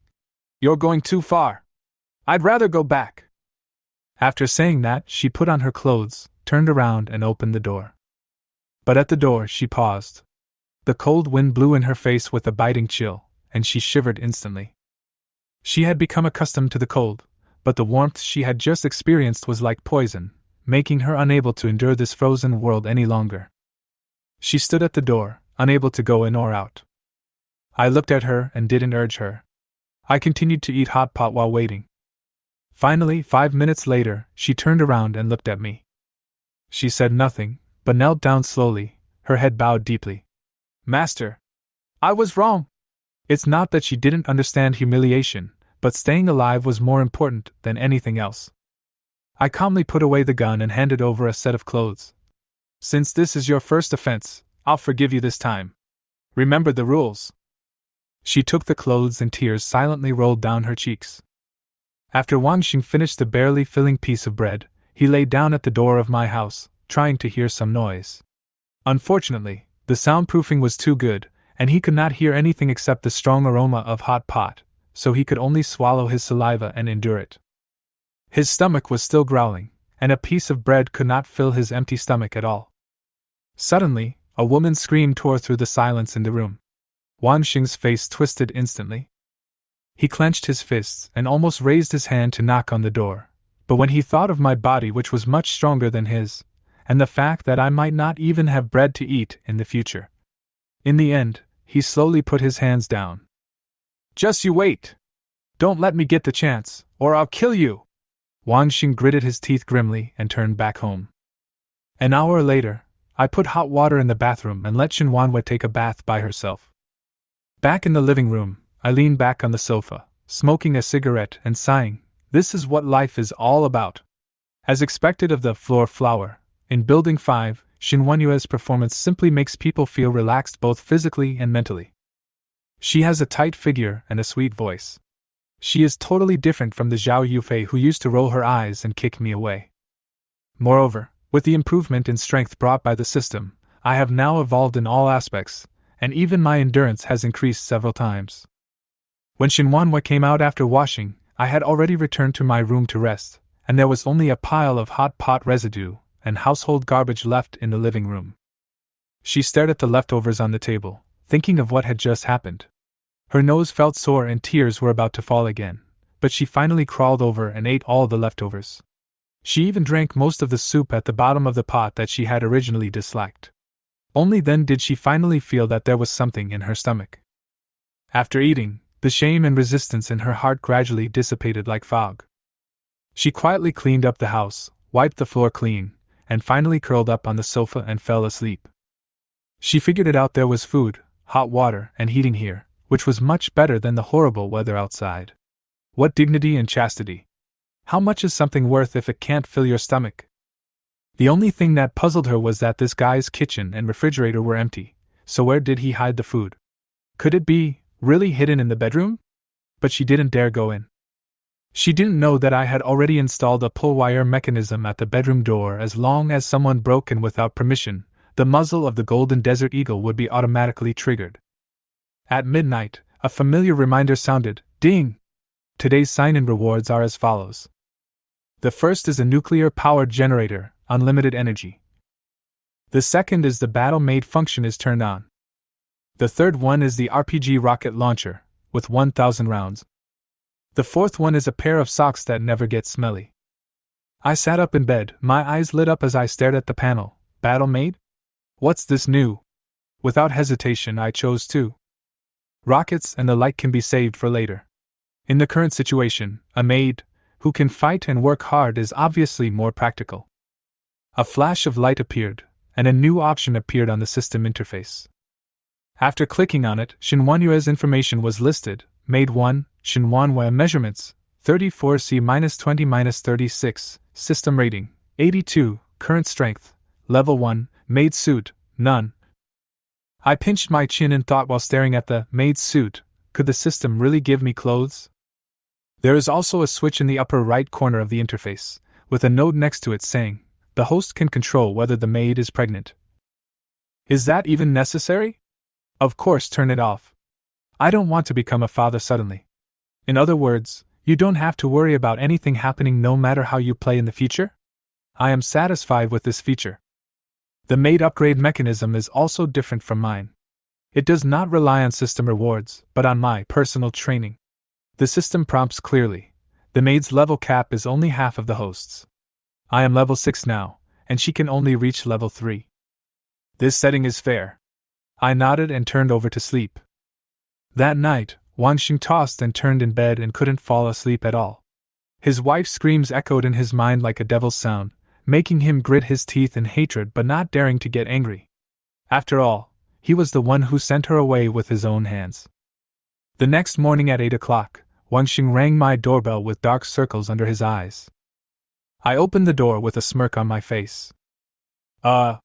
Speaker 1: You're going too far. I'd rather go back. After saying that, she put on her clothes, turned around and opened the door. But at the door she paused. The cold wind blew in her face with a biting chill, and she shivered instantly. She had become accustomed to the cold, but the warmth she had just experienced was like poison, making her unable to endure this frozen world any longer. She stood at the door, unable to go in or out. I looked at her and didn't urge her. I continued to eat hot pot while waiting. Finally, 5 minutes later, she turned around and looked at me. She said nothing, but knelt down slowly, her head bowed deeply. Master! I was wrong! It's not that she didn't understand humiliation, but staying alive was more important than anything else. I calmly put away the gun and handed over a set of clothes. Since this is your first offense, I'll forgive you this time. Remember the rules. She took the clothes and tears silently rolled down her cheeks. After Wang Xing finished the barely filling piece of bread, he lay down at the door of my house, trying to hear some noise. Unfortunately, the soundproofing was too good, and he could not hear anything except the strong aroma of hot pot, so he could only swallow his saliva and endure it. His stomach was still growling, and a piece of bread could not fill his empty stomach at all. Suddenly, a woman's scream tore through the silence in the room. Wang Xing's face twisted instantly. He clenched his fists and almost raised his hand to knock on the door, but when he thought of my body, which was much stronger than his, and the fact that I might not even have bread to eat in the future, in the end, he slowly put his hands down. Just you wait! Don't let me get the chance, or I'll kill you! Wang Xing gritted his teeth grimly and turned back home. An hour later, I put hot water in the bathroom and let Shinuan take a bath by herself. Back in the living room, I leaned back on the sofa, smoking a cigarette and sighing. This is what life is all about. As expected of the floor flower, in Building 5, Shinuan's performance simply makes people feel relaxed both physically and mentally. She has a tight figure and a sweet voice. She is totally different from the Zhao Yufei who used to roll her eyes and kick me away. Moreover, with the improvement in strength brought by the system, I have now evolved in all aspects, and even my endurance has increased several times. When Shinuan came out after washing, I had already returned to my room to rest, and there was only a pile of hot pot residue and household garbage left in the living room. She stared at the leftovers on the table, thinking of what had just happened. Her nose felt sore and tears were about to fall again, but she finally crawled over and ate all the leftovers. She even drank most of the soup at the bottom of the pot that she had originally disliked. Only then did she finally feel that there was something in her stomach. After eating, the shame and resistance in her heart gradually dissipated like fog. She quietly cleaned up the house, wiped the floor clean, and finally curled up on the sofa and fell asleep. She figured it out. There was food, hot water, and heating here, which was much better than the horrible weather outside. What dignity and chastity! How much is something worth if it can't fill your stomach? The only thing that puzzled her was that this guy's kitchen and refrigerator were empty, so where did he hide the food? Could it be really hidden in the bedroom? But she didn't dare go in. She didn't know that I had already installed a pull-wire mechanism at the bedroom door. As long as someone broke in without permission, the muzzle of the golden desert eagle would be automatically triggered. At midnight, a familiar reminder sounded. Ding! Today's sign-in rewards are as follows. The first is a nuclear-powered generator, unlimited energy. The second is the battle maid function is turned on. The third one is the RPG rocket launcher, with 1,000 rounds. The fourth one is a pair of socks that never get smelly. I sat up in bed, my eyes lit up as I stared at the panel. Battle maid? What's this new? Without hesitation, I chose 2. Rockets and the like can be saved for later. In the current situation, a maid, who can fight and work hard, is obviously more practical. A flash of light appeared, and a new option appeared on the system interface. After clicking on it, Shinuan's information was listed. Maid 1, Shinuan measurements, 34C-20-36, system rating, 82, current strength, level 1, maid suit, none. I pinched my chin and thought while staring at the maid suit, could the system really give me clothes? There is also a switch in the upper right corner of the interface, with a note next to it saying, the host can control whether the maid is pregnant. Is that even necessary? Of course, turn it off. I don't want to become a father suddenly. In other words, you don't have to worry about anything happening no matter how you play in the future? I am satisfied with this feature. The maid upgrade mechanism is also different from mine. It does not rely on system rewards, but on my personal training. The system prompts clearly. The maid's level cap is only half of the host's. I am level 6 now, and she can only reach level 3. This setting is fair. I nodded and turned over to sleep. That night, Wang Xing tossed and turned in bed and couldn't fall asleep at all. His wife's screams echoed in his mind like a devil's sound, making him grit his teeth in hatred but not daring to get angry. After all, he was the one who sent her away with his own hands. The next morning at 8 o'clock, Wang Xing rang my doorbell with dark circles under his eyes. I opened the door with a smirk on my face. I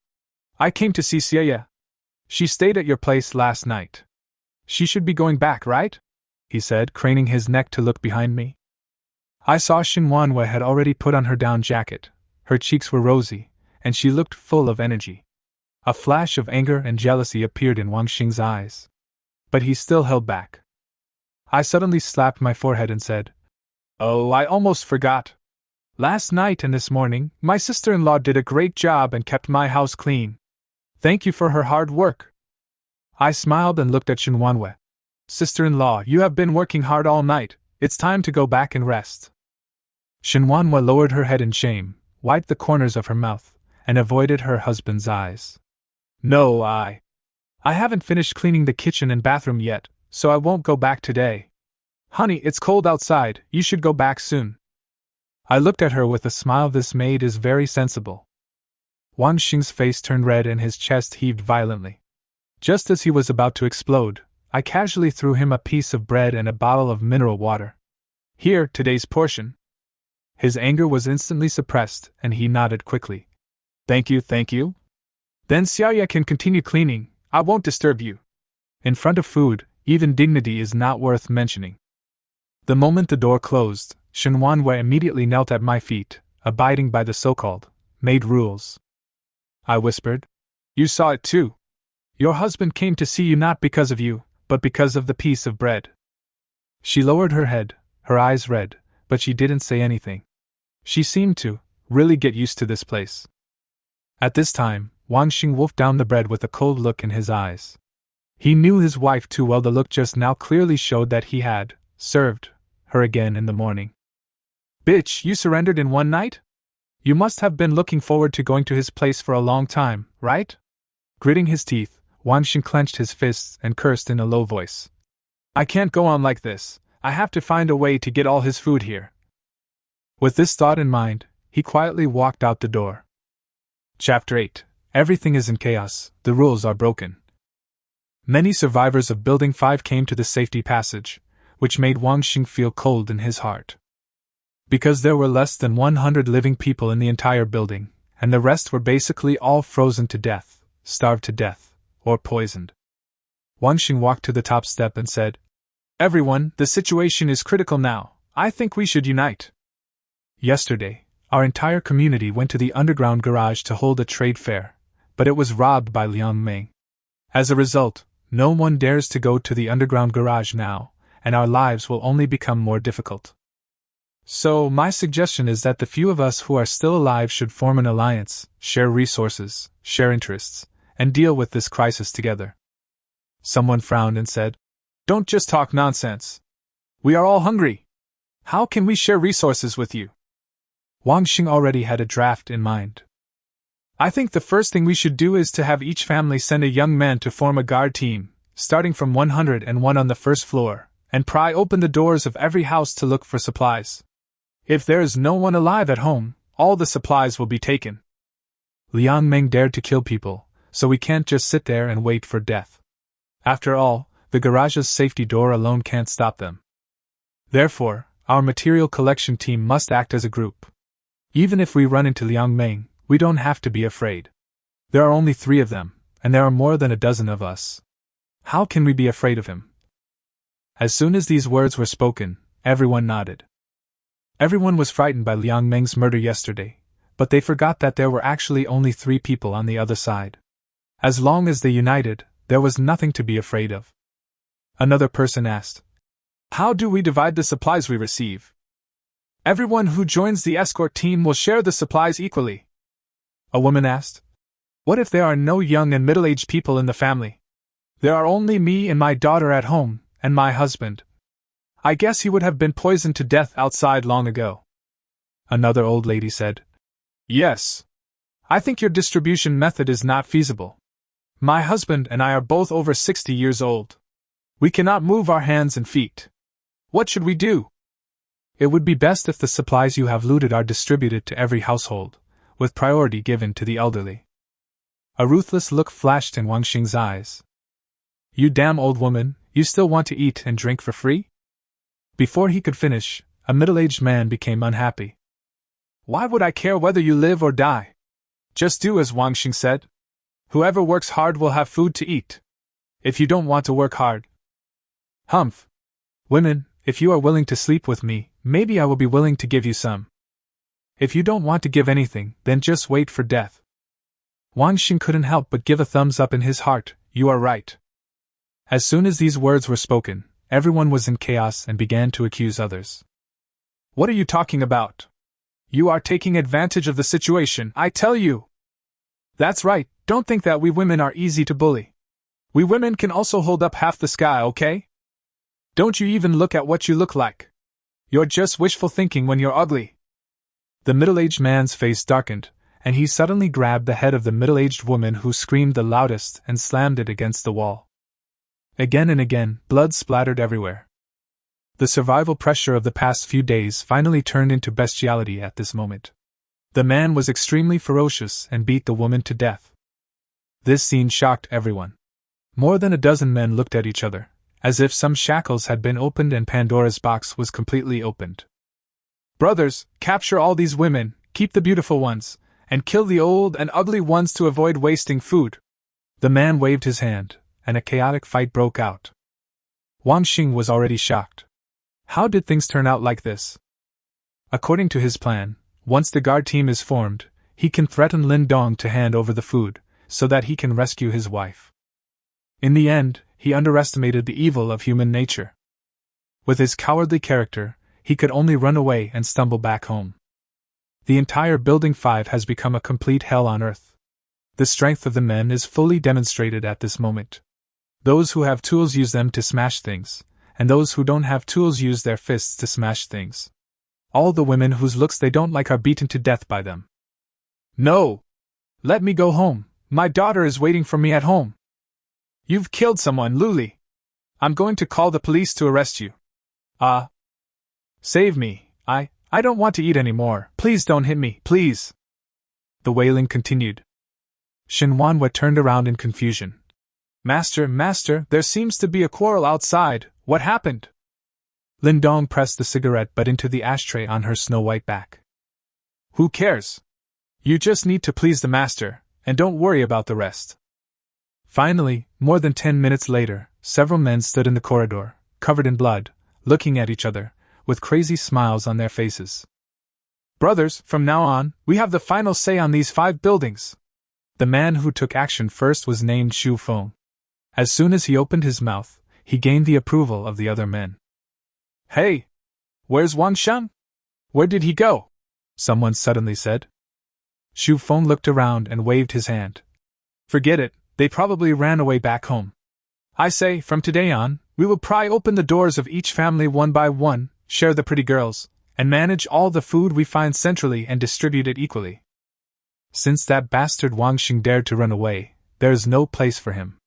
Speaker 1: came to see Xie. She stayed at your place last night. She should be going back, right? He said, craning his neck to look behind me. I saw Shinuan had already put on her down jacket. Her cheeks were rosy, and she looked full of energy. A flash of anger and jealousy appeared in Wang Xing's eyes. But he still held back. I suddenly slapped my forehead and said, "Oh, I almost forgot. Last night and this morning, my sister-in-law did a great job and kept my house clean. Thank you for her hard work." I smiled and looked at Shinuan. "Sister-in-law, you have been working hard all night. It's time to go back and rest." Shinuan lowered her head in shame, wiped the corners of her mouth, and avoided her husband's eyes. "No, I haven't finished cleaning the kitchen and bathroom yet, so I won't go back today. Honey, it's cold outside, you should go back soon." I looked at her with a smile. This maid is very sensible. Wang Xing's face turned red and his chest heaved violently. Just as he was about to explode, I casually threw him a piece of bread and a bottle of mineral water. Here, today's portion. His anger was instantly suppressed, and he nodded quickly. Thank you, thank you. Then Xiaoya can continue cleaning, I won't disturb you. In front of food, even dignity is not worth mentioning. The moment the door closed, Shinuan immediately knelt at my feet, abiding by the so-called maid rules. I whispered. You saw it too. Your husband came to see you not because of you, but because of the piece of bread. She lowered her head, her eyes red, but she didn't say anything. She seemed to really get used to this place. At this time, Wang Xing wolfed down the bread with a cold look in his eyes. He knew his wife too well. The look just now clearly showed that he had served her again in the morning. Bitch, you surrendered in one night? You must have been looking forward to going to his place for a long time, right? Gritting his teeth, Wang Xing clenched his fists and cursed in a low voice. I can't go on like this. I have to find a way to get all his food here. With this thought in mind, he quietly walked out the door. Chapter 8. Everything is in chaos, the rules are broken. Many survivors of Building 5 came to the safety passage, which made Wang Xing feel cold in his heart. Because there were less than 100 living people in the entire building, and the rest were basically all frozen to death, starved to death, or poisoned. Wang Xing walked to the top step and said, Everyone, the situation is critical now. I think we should unite. Yesterday, our entire community went to the underground garage to hold a trade fair, but it was robbed by Liang Meng. As a result, no one dares to go to the underground garage now, and our lives will only become more difficult. So, my suggestion is that the few of us who are still alive should form an alliance, share resources, share interests, and deal with this crisis together. Someone frowned and said, Don't just talk nonsense. We are all hungry. How can we share resources with you? Wang Xing already had a draft in mind. I think the first thing we should do is to have each family send a young man to form a guard team, starting from 101 on the first floor, and pry open the doors of every house to look for supplies. If there is no one alive at home, all the supplies will be taken. Liang Meng dared to kill people, so we can't just sit there and wait for death. After all, the garage's safety door alone can't stop them. Therefore, our material collection team must act as a group. Even if we run into Liang Meng, we don't have to be afraid. There are only 3 of them, and there are more than a dozen of us. How can we be afraid of him? As soon as these words were spoken, everyone nodded. Everyone was frightened by Liang Meng's murder yesterday, but they forgot that there were actually only 3 people on the other side. As long as they united, there was nothing to be afraid of. Another person asked, How do we divide the supplies we receive? Everyone who joins the escort team will share the supplies equally. A woman asked, What if there are no young and middle-aged people in the family? There are only me and my daughter at home, and my husband. I guess he would have been poisoned to death outside long ago. Another old lady said, Yes. I think your distribution method is not feasible. My husband and I are both over 60 years old. We cannot move our hands and feet. What should we do? It would be best if the supplies you have looted are distributed to every household, with priority given to the elderly. A ruthless look flashed in Wang Xing's eyes. You damn old woman, you still want to eat and drink for free? Before he could finish, a middle-aged man became unhappy. Why would I care whether you live or die? Just do as Wang Xing said. Whoever works hard will have food to eat. If you don't want to work hard. Humph. Women, if you are willing to sleep with me, maybe I will be willing to give you some. If you don't want to give anything, then just wait for death. Wang Xing couldn't help but give a thumbs up in his heart. You are right. As soon as these words were spoken, everyone was in chaos and began to accuse others. What are you talking about? You are taking advantage of the situation, I tell you. That's right, don't think that we women are easy to bully. We women can also hold up half the sky, okay? Don't you even look at what you look like. You're just wishful thinking when you're ugly. The middle-aged man's face darkened, and he suddenly grabbed the head of the middle-aged woman who screamed the loudest and slammed it against the wall. Again and again, blood splattered everywhere. The survival pressure of the past few days finally turned into bestiality at this moment. The man was extremely ferocious and beat the woman to death. This scene shocked everyone. More than a dozen men looked at each other, as if some shackles had been opened and Pandora's box was completely opened. Brothers, capture all these women, keep the beautiful ones, and kill the old and ugly ones to avoid wasting food. The man waved his hand, and a chaotic fight broke out. Wang Xing was already shocked. How did things turn out like this? According to his plan, once the guard team is formed, he can threaten Lin Dong to hand over the food, so that he can rescue his wife. In the end, he underestimated the evil of human nature. With his cowardly character, he could only run away and stumble back home. The entire Building 5 has become a complete hell on earth. The strength of the men is fully demonstrated at this moment. Those who have tools use them to smash things, and those who don't have tools use their fists to smash things. All the women whose looks they don't like are beaten to death by them. No! Let me go home. My daughter is waiting for me at home. You've killed someone, Luli. I'm going to call the police to arrest you. Save me. I don't want to eat anymore. Please don't hit me, please. The wailing continued. Shinuan turned around in confusion. Master, there seems to be a quarrel outside. What happened? Lindong pressed the cigarette butt into the ashtray on her snow-white back. Who cares? You just need to please the master, and don't worry about the rest. Finally, more than 10 minutes later, several men stood in the corridor, covered in blood, looking at each other, with crazy smiles on their faces. Brothers, from now on, we have the final say on these 5 buildings. The man who took action first was named Xu Feng. As soon as he opened his mouth, he gained the approval of the other men. Hey! Where's Wang Sheng? Where did he go? Someone suddenly said. Xu Feng looked around and waved his hand. Forget it, they probably ran away back home. I say, from today on, we will pry open the doors of each family one by one, share the pretty girls, and manage all the food we find centrally and distribute it equally. Since that bastard Wang Xing dared to run away, there is no place for him.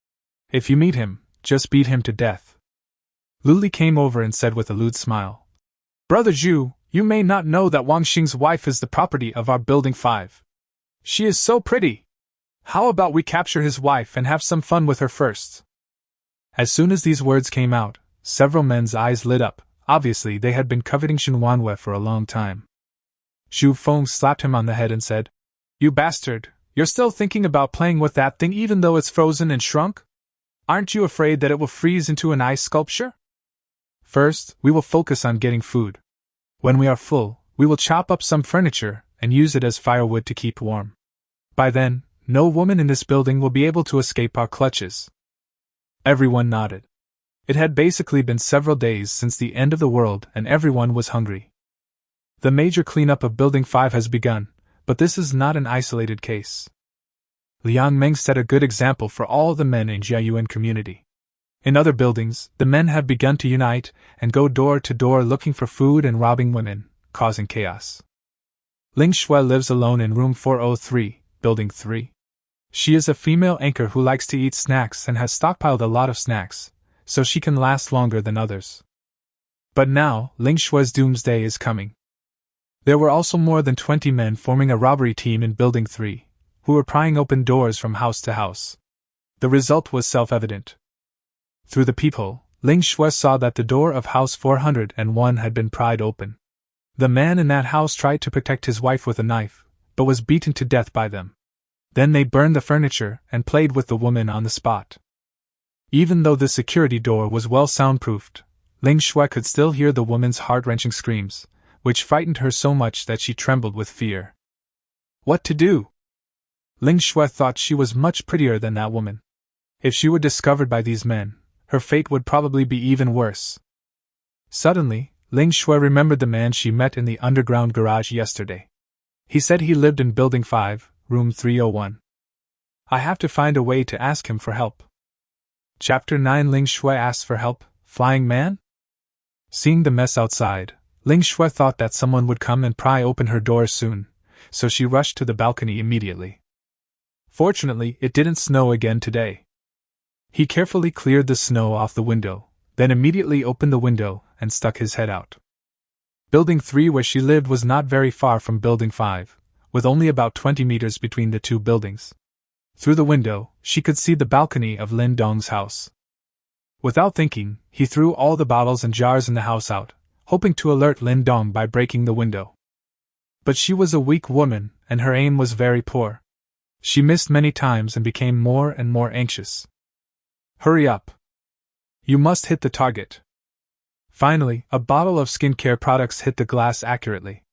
Speaker 1: If you meet him, just beat him to death. Luli came over and said with a lewd smile. Brother Zhu, you may not know that Wang Xing's wife is the property of our Building 5. She is so pretty. How about we capture his wife and have some fun with her first? As soon as these words came out, several men's eyes lit up. Obviously they had been coveting Shinuan for a long time. Xu Feng slapped him on the head and said, You bastard, you're still thinking about playing with that thing even though it's frozen and shrunk? Aren't you afraid that it will freeze into an ice sculpture? First, we will focus on getting food. When we are full, we will chop up some furniture and use it as firewood to keep warm. By then, no woman in this building will be able to escape our clutches. Everyone nodded. It had basically been several days since the end of the world and everyone was hungry. The major cleanup of Building 5 has begun, but this is not an isolated case. Liang Meng set a good example for all the men in Jiayuan community. In other buildings, the men have begun to unite and go door to door looking for food and robbing women, causing chaos. Ling Shui lives alone in room 403, Building 3. She is a female anchor who likes to eat snacks and has stockpiled a lot of snacks, so she can last longer than others. But now, Ling Shui's doomsday is coming. There were also more than 20 men forming a robbery team in Building 3, who were prying open doors from house to house. The result was self-evident. Through the peephole, Ling Shui saw that the door of house 401 had been pried open. The man in that house tried to protect his wife with a knife, but was beaten to death by them. Then they burned the furniture and played with the woman on the spot. Even though the security door was well soundproofed, Ling Shui could still hear the woman's heart-wrenching screams, which frightened her so much that she trembled with fear. What to do? Ling Shui thought she was much prettier than that woman. If she were discovered by these men, her fate would probably be even worse. Suddenly, Ling Shui remembered the man she met in the underground garage yesterday. He said he lived in Building 5, room 301. I have to find a way to ask him for help. Chapter 9 Ling Shui asks for help, Flying Man? Seeing the mess outside, Ling Shui thought that someone would come and pry open her door soon, so she rushed to the balcony immediately. Fortunately, it didn't snow again today. He carefully cleared the snow off the window, then immediately opened the window and stuck his head out. Building 3 where she lived was not very far from Building 5, with only about 20 meters between the two buildings. Through the window, she could see the balcony of Lin Dong's house. Without thinking, he threw all the bottles and jars in the house out, hoping to alert Lin Dong by breaking the window. But she was a weak woman, and her aim was very poor. She missed many times and became more and more anxious. Hurry up! You must hit the target. Finally, a bottle of skincare products hit the glass accurately.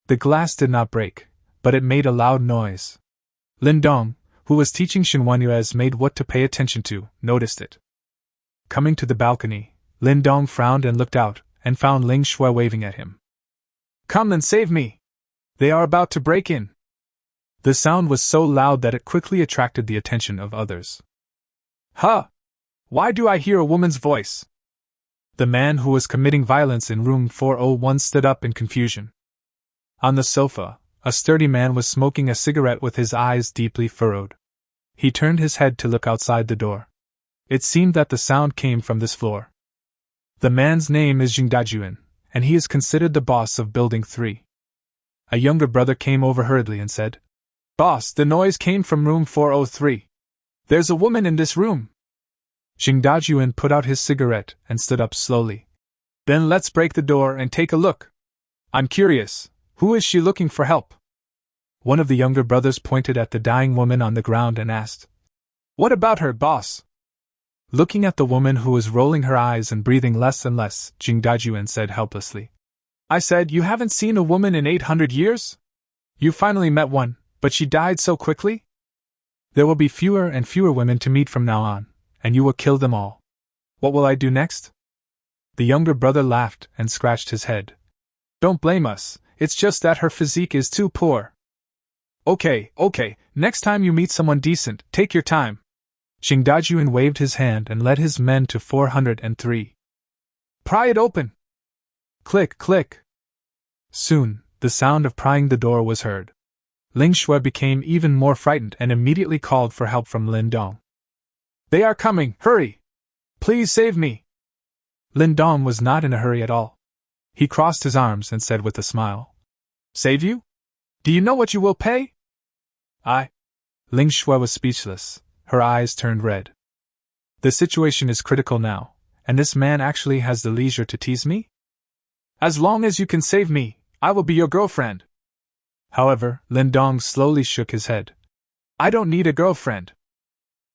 Speaker 1: The glass did not break, but it made a loud noise. Lindong, who was teaching Shinuan's maid what to pay attention to, noticed it. Coming to the balcony, Lindong frowned and looked out, and found Ling Shui waving at him. Come and save me! They are about to break in! The sound was so loud that it quickly attracted the attention of others. Huh! Why do I hear a woman's voice? The man who was committing violence in room 401 stood up in confusion. On the sofa, a sturdy man was smoking a cigarette with his eyes deeply furrowed. He turned his head to look outside the door. It seemed that the sound came from this floor. The man's name is Jingdajuan, and he is considered the boss of Building 3. A younger brother came over hurriedly and said, Boss, the noise came from room 403. There's a woman in this room. Jingdajuan put out his cigarette and stood up slowly. Then let's break the door and take a look. I'm curious, who is she looking for help? One of the younger brothers pointed at the dying woman on the ground and asked, What about her, boss? Looking at the woman who was rolling her eyes and breathing less and less, Jingdajuan said helplessly, I said, you haven't seen a woman in 800 years? You finally met one, but she died so quickly? There will be fewer and fewer women to meet from now on, and you will kill them all. What will I do next? The younger brother laughed and scratched his head. Don't blame us, it's just that her physique is too poor. Okay, next time you meet someone decent, take your time. Jingdajuan waved his hand and led his men to 403. Pry it open! Click, click! Soon, the sound of prying the door was heard. Ling Shui became even more frightened and immediately called for help from Lindong. They are coming, hurry! Please save me! Lindong was not in a hurry at all. He crossed his arms and said with a smile, Save you? Do you know what you will pay? Ling Shui was speechless. Her eyes turned red. The situation is critical now, and this man actually has the leisure to tease me? As long as you can save me, I will be your girlfriend. However, Lindong slowly shook his head. I don't need a girlfriend.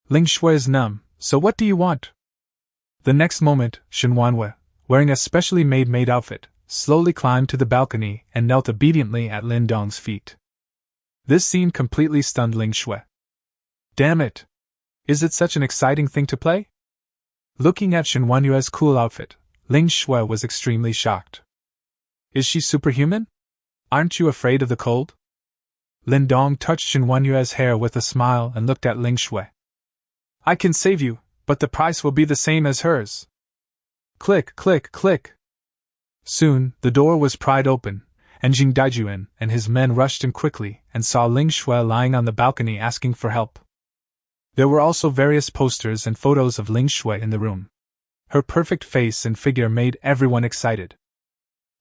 Speaker 1: Ling Shui is numb, so what do you want? The next moment, Shinuan, wearing a specially made maid outfit, slowly climbed to the balcony and knelt obediently at Lindong's feet. This scene completely stunned Ling Shui. Damn it! Is it such an exciting thing to play? Looking at Shinuan's cool outfit, Ling Shui was extremely shocked. Is she superhuman? Aren't you afraid of the cold? Lindong touched Shinuan's hair with a smile and looked at Ling Shui. I can save you, but the price will be the same as hers. Click, click, click. Soon, the door was pried open, and Jingdajuan and his men rushed in quickly and saw Ling Shui lying on the balcony asking for help. There were also various posters and photos of Ling Shui in the room. Her perfect face and figure made everyone excited.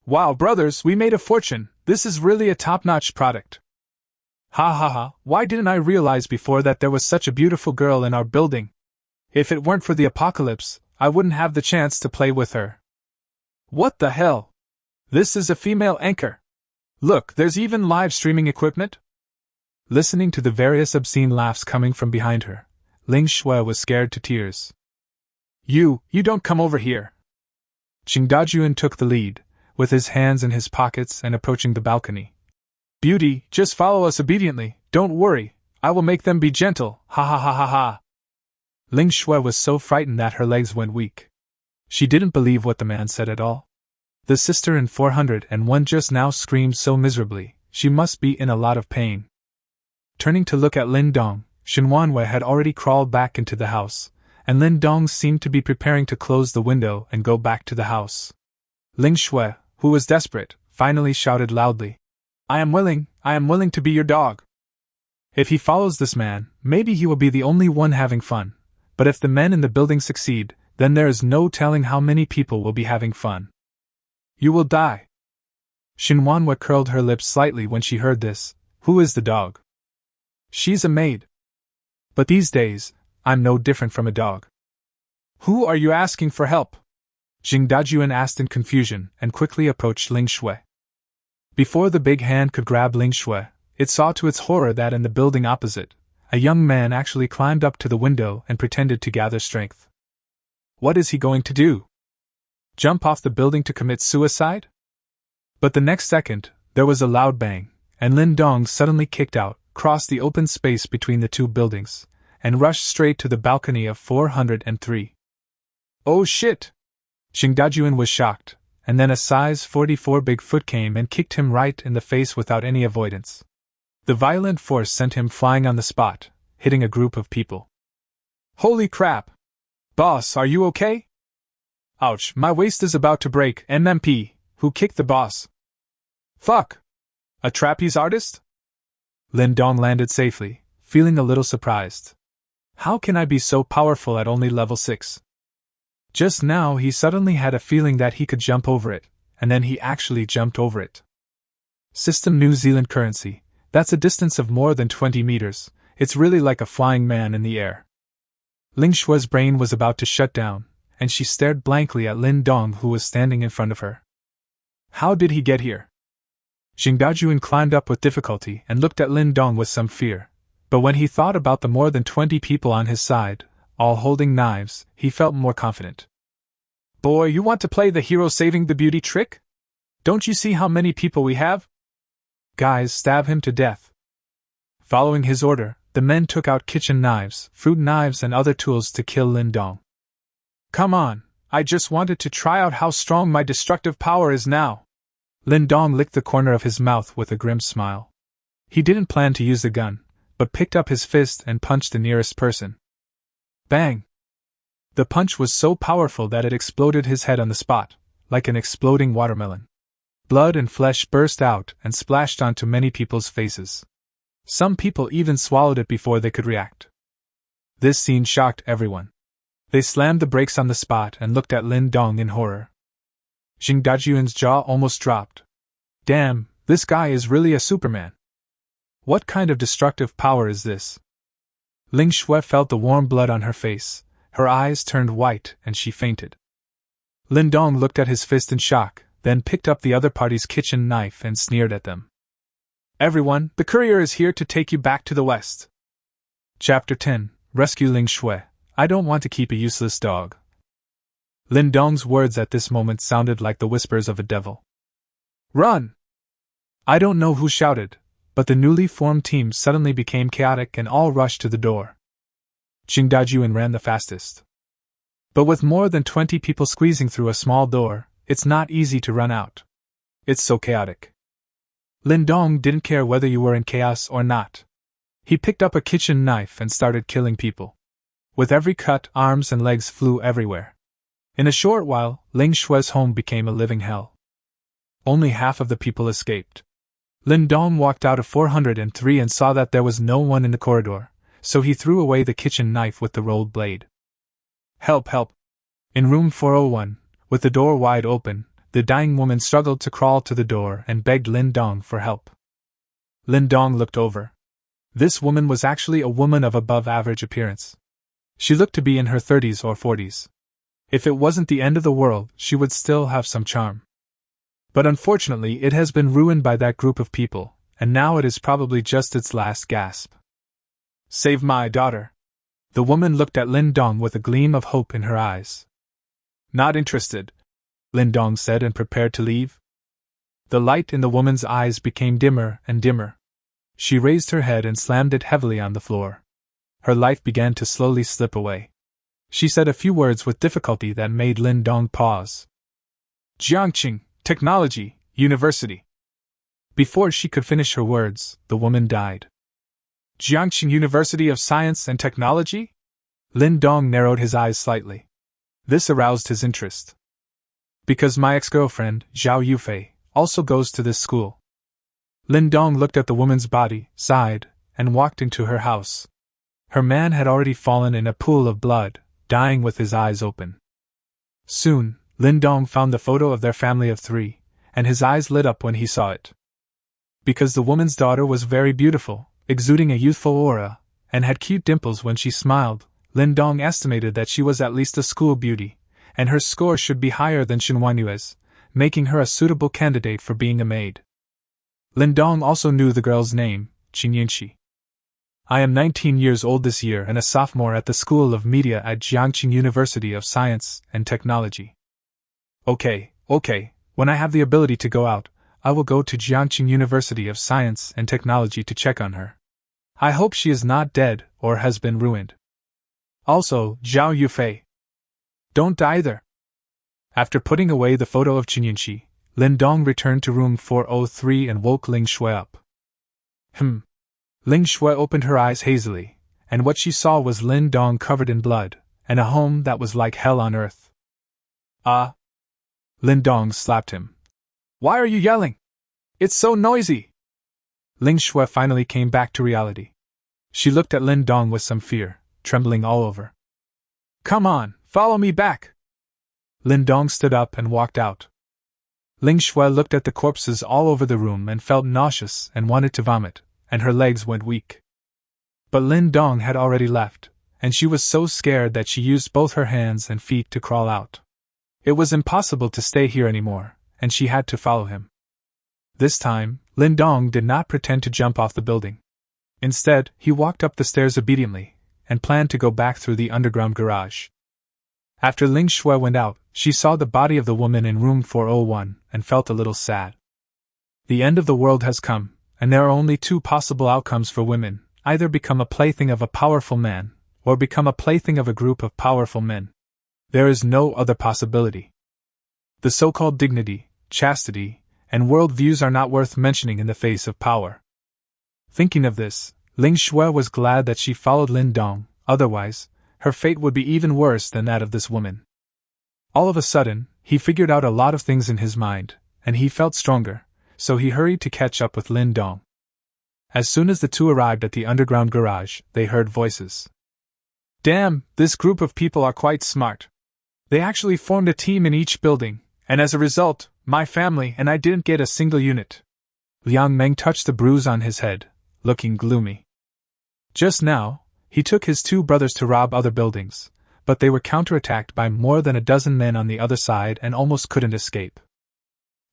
Speaker 1: Wow, brothers, we made a fortune! This is really a top-notch product. Ha ha ha, why didn't I realize before that there was such a beautiful girl in our building? If it weren't for the apocalypse, I wouldn't have the chance to play with her. What the hell? This is a female anchor. Look, there's even live streaming equipment. Listening to the various obscene laughs coming from behind her, Ling Shui was scared to tears. You don't come over here. Jingdajuan took the lead, with his hands in his pockets and approaching the balcony. Beauty, just follow us obediently, don't worry, I will make them be gentle, ha ha ha ha ha. Ling Shui was so frightened that her legs went weak. She didn't believe what the man said at all. The sister in 401 just now screamed so miserably, she must be in a lot of pain. Turning to look at Lindong, Shinuan had already crawled back into the house, and Lindong seemed to be preparing to close the window and go back to the house. Ling Shui, who was desperate, finally shouted loudly, I am willing to be your dog. If he follows this man, maybe he will be the only one having fun, but if the men in the building succeed, then there is no telling how many people will be having fun. You will die. Shinuan curled her lips slightly when she heard this. Who is the dog? She's a maid. But these days, I'm no different from a dog. Who are you asking for help? Jing Dajuan asked in confusion and quickly approached Ling Shui. Before the big hand could grab Ling Shui, it saw to its horror that in the building opposite, a young man actually climbed up to the window and pretended to gather strength. What is he going to do? Jump off the building to commit suicide? But the next second, there was a loud bang, and Lin Dong suddenly kicked out, crossed the open space between the two buildings, and rushed straight to the balcony of 403. Oh shit! Jing Dajuan was shocked, and then a size 44 Bigfoot came and kicked him right in the face without any avoidance. The violent force sent him flying on the spot, hitting a group of people. Holy crap! Boss, are you okay? Ouch, my waist is about to break. MMP, who kicked the boss? Fuck! A trapeze artist? Lindong landed safely, feeling a little surprised. How can I be so powerful at only level 6? Just now he suddenly had a feeling that he could jump over it, and then he actually jumped over it. System New Zealand currency, that's a distance of more than 20 meters, it's really like a flying man in the air. Ling Shui's brain was about to shut down, and she stared blankly at Lin Dong who was standing in front of her. How did he get here? Jing Dajuan climbed up with difficulty and looked at Lin Dong with some fear, but when he thought about the more than 20 people on his side, all holding knives, he felt more confident. Boy, you want to play the hero saving the beauty trick? Don't you see how many people we have? Guys, stab him to death. Following his order, the men took out kitchen knives, fruit knives and other tools to kill Lin Dong. Come on, I just wanted to try out how strong my destructive power is now. Lin Dong licked the corner of his mouth with a grim smile. He didn't plan to use the gun, but picked up his fist and punched the nearest person. Bang! The punch was so powerful that it exploded his head on the spot, like an exploding watermelon. Blood and flesh burst out and splashed onto many people's faces. Some people even swallowed it before they could react. This scene shocked everyone. They slammed the brakes on the spot and looked at Lin Dong in horror. Jing Dajuan's jaw almost dropped. Damn, this guy is really a Superman. What kind of destructive power is this? Ling Shui felt the warm blood on her face, her eyes turned white and she fainted. Lin Dong looked at his fist in shock, then picked up the other party's kitchen knife and sneered at them. Everyone, the courier is here to take you back to the west. Chapter 10, Rescue Ling Shui. I don't want to keep a useless dog. Lin Dong's words at this moment sounded like the whispers of a devil. Run! I don't know who shouted, but the newly formed team suddenly became chaotic and all rushed to the door. Jing Dajuan ran the fastest. But with more than 20 people squeezing through a small door, it's not easy to run out. It's so chaotic. Lin Dong didn't care whether you were in chaos or not. He picked up a kitchen knife and started killing people. With every cut, arms and legs flew everywhere. In a short while, Ling Shui's home became a living hell. Only half of the people escaped. Lin Dong walked out of 403 and saw that there was no one in the corridor, so he threw away the kitchen knife with the rolled blade. Help, help! In room 401, with the door wide open, the dying woman struggled to crawl to the door and begged Lin Dong for help. Lin Dong looked over. This woman was actually a woman of above-average appearance. She looked to be in her 30s or 40s. If it wasn't the end of the world, she would still have some charm. But unfortunately, it has been ruined by that group of people, and now it is probably just its last gasp. Save my daughter. The woman looked at Lin Dong with a gleam of hope in her eyes. Not interested, Lin Dong said and prepared to leave. The light in the woman's eyes became dimmer and dimmer. She raised her head and slammed it heavily on the floor. Her life began to slowly slip away. She said a few words with difficulty that made Lin Dong pause. Jiangqing, Technology, University. Before she could finish her words, the woman died. Jiangqing University of Science and Technology? Lin Dong narrowed his eyes slightly. This aroused his interest. Because my ex-girlfriend, Zhao Yufei, also goes to this school. Lin Dong looked at the woman's body, sighed, and walked into her house. Her man had already fallen in a pool of blood, dying with his eyes open. Soon, Lin Dong found the photo of their family of 3, and his eyes lit up when he saw it. Because the woman's daughter was very beautiful, exuding a youthful aura, and had cute dimples when she smiled, Lindong estimated that she was at least a school beauty, and her score should be higher than Shinuan's, making her a suitable candidate for being a maid. Lindong also knew the girl's name, Qingyinxi. I am 19 years old this year and a sophomore at the School of Media at Jiangqing University of Science and Technology. Okay, when I have the ability to go out, I will go to Jiangqing University of Science and Technology to check on her. I hope she is not dead or has been ruined. Also, Zhao Yufei. Don't either. After putting away the photo of Qingyinxi, Lindong returned to room 403 and woke Ling Shui up. Ling Shui opened her eyes hazily, and what she saw was Lindong covered in blood, and a home that was like hell on earth. Lindong slapped him. Why are you yelling? It's so noisy! Ling Shui finally came back to reality. She looked at Lindong with some fear, trembling all over. Come on, follow me back! Lindong stood up and walked out. Ling Shui looked at the corpses all over the room and felt nauseous and wanted to vomit, and her legs went weak. But Lindong had already left, and she was so scared that she used both her hands and feet to crawl out. It was impossible to stay here anymore, and she had to follow him. This time, Lindong did not pretend to jump off the building. Instead, he walked up the stairs obediently, and planned to go back through the underground garage. After Ling Shui went out, she saw the body of the woman in room 401 and felt a little sad. The end of the world has come, and there are only two possible outcomes for women: either become a plaything of a powerful man, or become a plaything of a group of powerful men. There is no other possibility. The so-called dignity, chastity, and world views are not worth mentioning in the face of power. Thinking of this, Ling Shui was glad that she followed Lindong, otherwise, her fate would be even worse than that of this woman. All of a sudden, he figured out a lot of things in his mind, and he felt stronger, so he hurried to catch up with Lindong. As soon as the two arrived at the underground garage, they heard voices. Damn, this group of people are quite smart. They actually formed a team in each building, and as a result, my family and I didn't get a single unit. Liang Meng touched the bruise on his head, looking gloomy. Just now, he took his two brothers to rob other buildings, but they were counterattacked by more than a dozen men on the other side and almost couldn't escape.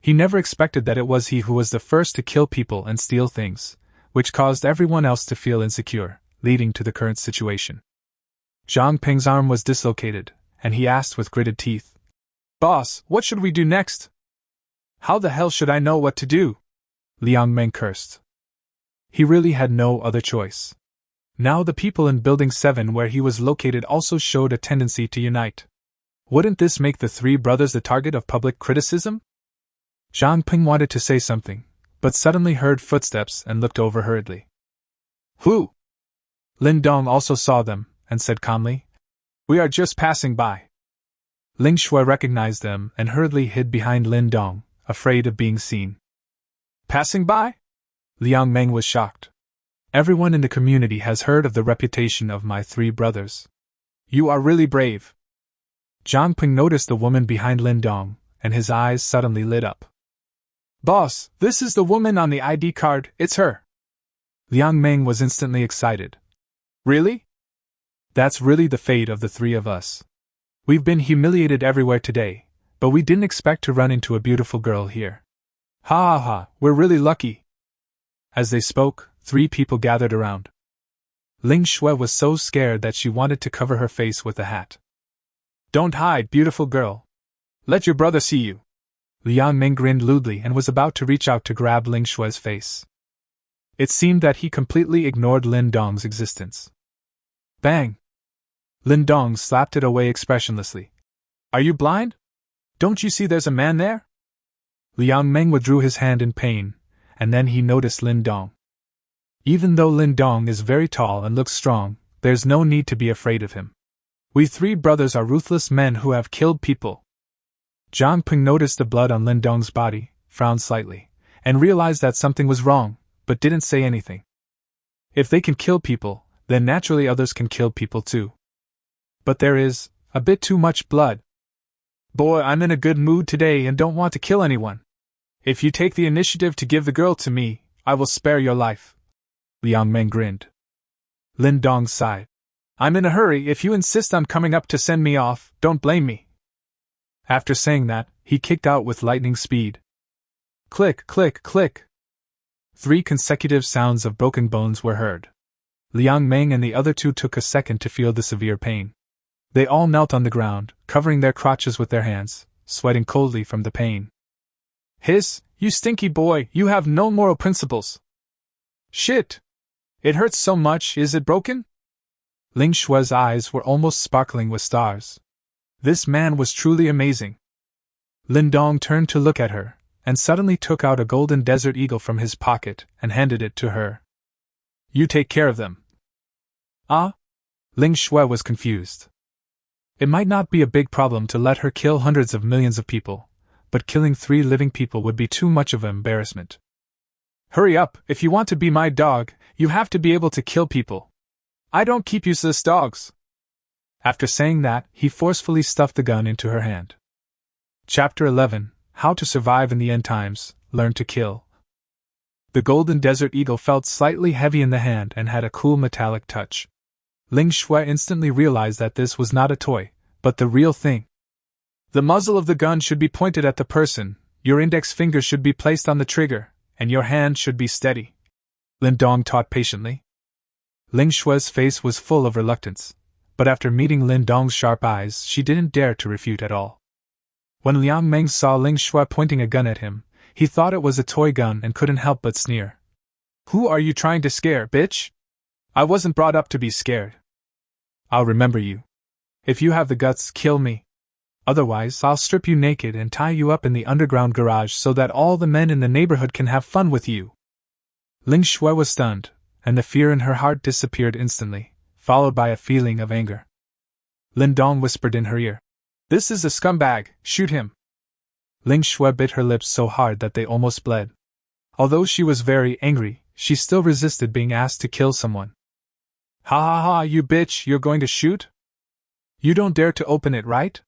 Speaker 1: He never expected that it was he who was the first to kill people and steal things, which caused everyone else to feel insecure, leading to the current situation. Zhang Peng's arm was dislocated, and he asked with gritted teeth, Boss, what should we do next? How the hell should I know what to do? Liang Meng cursed. He really had no other choice. Now the people in Building 7 where he was located also showed a tendency to unite. Wouldn't this make the three brothers the target of public criticism? Zhang Peng wanted to say something, but suddenly heard footsteps and looked over hurriedly. Who? Lindong also saw them, and said calmly, We are just passing by. Ling Shui recognized them and hurriedly hid behind Lindong, afraid of being seen. Passing by? Liang Meng was shocked. Everyone in the community has heard of the reputation of my three brothers. You are really brave. Zhang Peng noticed the woman behind Lindong, and his eyes suddenly lit up. Boss, this is the woman on the ID card, it's her. Liang Meng was instantly excited. Really? That's really the fate of the three of us. We've been humiliated everywhere today, but we didn't expect to run into a beautiful girl here. Ha ha ha, we're really lucky. As they spoke, three people gathered around. Ling Shui was so scared that she wanted to cover her face with a hat. Don't hide, beautiful girl. Let your brother see you. Liang Meng grinned lewdly and was about to reach out to grab Ling Shui's face. It seemed that he completely ignored Lindong's existence. Bang! Lindong slapped it away expressionlessly. Are you blind? Don't you see there's a man there? Liang Meng withdrew his hand in pain, and then he noticed Lindong. Even though Lindong is very tall and looks strong, there's no need to be afraid of him. We three brothers are ruthless men who have killed people. Zhang Peng noticed the blood on Lindong's body, frowned slightly, and realized that something was wrong, but didn't say anything. If they can kill people, then naturally others can kill people too. But there is a bit too much blood. Boy, I'm in a good mood today and don't want to kill anyone. If you take the initiative to give the girl to me, I will spare your life. Liang Meng grinned. Lin Dong sighed. I'm in a hurry. If you insist on coming up to send me off, don't blame me. After saying that, he kicked out with lightning speed. Click, click, click. 3 consecutive sounds of broken bones were heard. Liang Meng and the other 2 took a second to feel the severe pain. They all knelt on the ground, covering their crotches with their hands, sweating coldly from the pain. Hiss, you stinky boy, you have no moral principles. Shit! It hurts so much, is it broken? Ling Shue's eyes were almost sparkling with stars. This man was truly amazing. Lindong turned to look at her, and suddenly took out a golden desert eagle from his pocket and handed it to her. You take care of them. Ah? Ling Shue was confused. It might not be a big problem to let her kill hundreds of millions of people, but killing 3 living people would be too much of an embarrassment. Hurry up, if you want to be my dog, you have to be able to kill people. I don't keep useless dogs. After saying that, he forcefully stuffed the gun into her hand. Chapter 11, How to Survive in the End Times, Learn to Kill. The golden desert eagle felt slightly heavy in the hand and had a cool metallic touch. Ling Shue instantly realized that this was not a toy, but the real thing. The muzzle of the gun should be pointed at the person, your index finger should be placed on the trigger, and your hand should be steady. Lindong taught patiently. Ling Shue's face was full of reluctance, but after meeting Lindong's sharp eyes, she didn't dare to refute at all. When Liang Meng saw Ling Shue pointing a gun at him, he thought it was a toy gun and couldn't help but sneer. Who are you trying to scare, bitch? I wasn't brought up to be scared. I'll remember you. If you have the guts, kill me. Otherwise, I'll strip you naked and tie you up in the underground garage so that all the men in the neighborhood can have fun with you. Ling Shue was stunned, and the fear in her heart disappeared instantly, followed by a feeling of anger. Lindong whispered in her ear, This is a scumbag, shoot him. Ling Shue bit her lips so hard that they almost bled. Although she was very angry, she still resisted being asked to kill someone. Ha ha ha, you bitch, you're going to shoot? You don't dare to open it, right?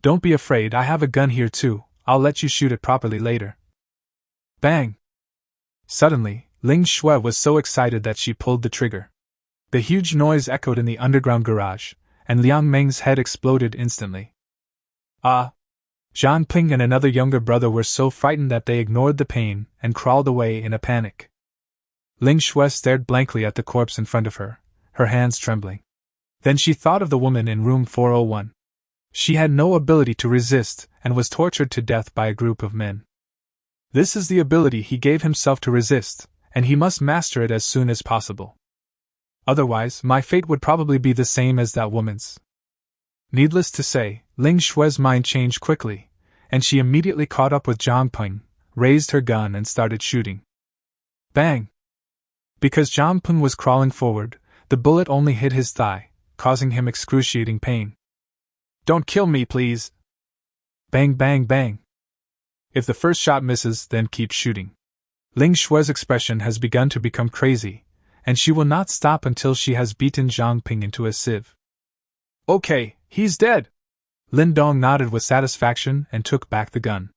Speaker 1: Don't be afraid, I have a gun here too, I'll let you shoot it properly later. Bang! Suddenly, Ling Shue was so excited that she pulled the trigger. The huge noise echoed in the underground garage, and Liang Meng's head exploded instantly. Zhang Ping and another younger brother were so frightened that they ignored the pain and crawled away in a panic. Ling Shue stared blankly at the corpse in front of her, her hands trembling. Then she thought of the woman in room 401. She had no ability to resist and was tortured to death by a group of men. This is the ability he gave himself to resist, and he must master it as soon as possible. Otherwise, my fate would probably be the same as that woman's. Needless to say, Ling Shue's mind changed quickly, and she immediately caught up with Zhang Peng, raised her gun and started shooting. Bang! Because Zhang Peng was crawling forward, the bullet only hit his thigh, causing him excruciating pain. Don't kill me, please! Bang, bang, bang! If the first shot misses, then keep shooting. Ling Shue's expression has begun to become crazy, and she will not stop until she has beaten Zhang Ping into a sieve. Okay, he's dead! Lindong nodded with satisfaction and took back the gun.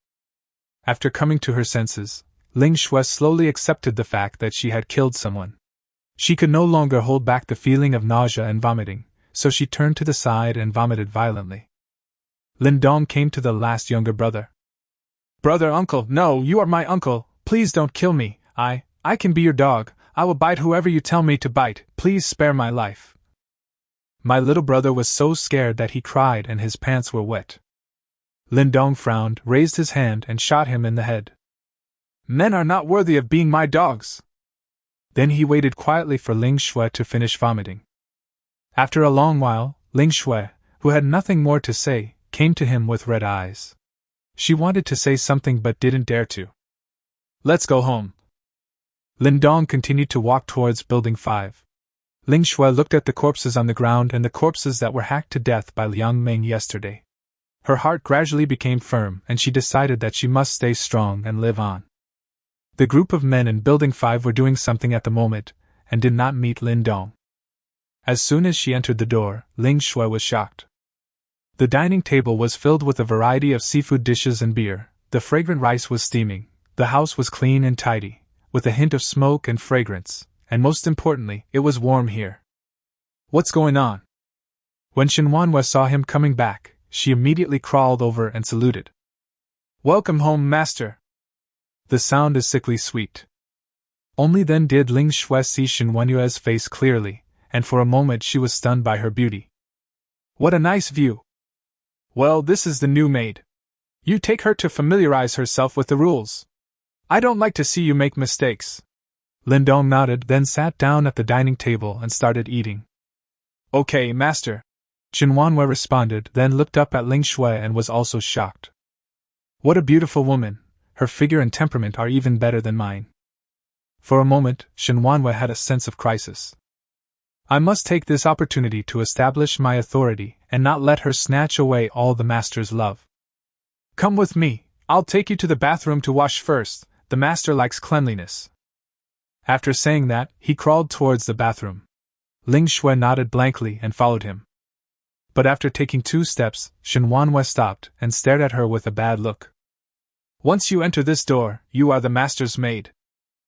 Speaker 1: After coming to her senses, Ling Shue slowly accepted the fact that she had killed someone. She could no longer hold back the feeling of nausea and vomiting, so she turned to the side and vomited violently. Lindong came to the last younger brother. Brother, uncle, no, you are my uncle, please don't kill me, I can be your dog, I will bite whoever you tell me to bite, please spare my life. My little brother was so scared that he cried and his pants were wet. Lindong frowned, raised his hand and shot him in the head. Men are not worthy of being my dogs. Then he waited quietly for Ling Shue to finish vomiting. After a long while, Ling Shue, who had nothing more to say, came to him with red eyes. She wanted to say something but didn't dare to. Let's go home. Lindong continued to walk towards Building 5. Ling Shue looked at the corpses on the ground and the corpses that were hacked to death by Liang Meng yesterday. Her heart gradually became firm and she decided that she must stay strong and live on. The group of men in Building 5 were doing something at the moment, and did not meet Lindong. As soon as she entered the door, Ling Shue was shocked. The dining table was filled with a variety of seafood dishes and beer, the fragrant rice was steaming, the house was clean and tidy, with a hint of smoke and fragrance, and most importantly, it was warm here. What's going on? When Shinuan saw him coming back, she immediately crawled over and saluted. Welcome home, master. The sound is sickly sweet. Only then did Ling Shui see Shinuan's face clearly, and for a moment she was stunned by her beauty. What a nice view! Well, this is the new maid. You take her to familiarize herself with the rules. I don't like to see you make mistakes. Lindong nodded, then sat down at the dining table and started eating. Okay, master. Shinuan responded, then looked up at Ling Shui and was also shocked. What a beautiful woman! Her figure and temperament are even better than mine. For a moment, Shinuan had a sense of crisis. I must take this opportunity to establish my authority and not let her snatch away all the master's love. Come with me, I'll take you to the bathroom to wash first, the master likes cleanliness. After saying that, he crawled towards the bathroom. Ling Shui nodded blankly and followed him. But after taking 2 steps, Shinuan stopped and stared at her with a bad look. Once you enter this door, you are the master's maid.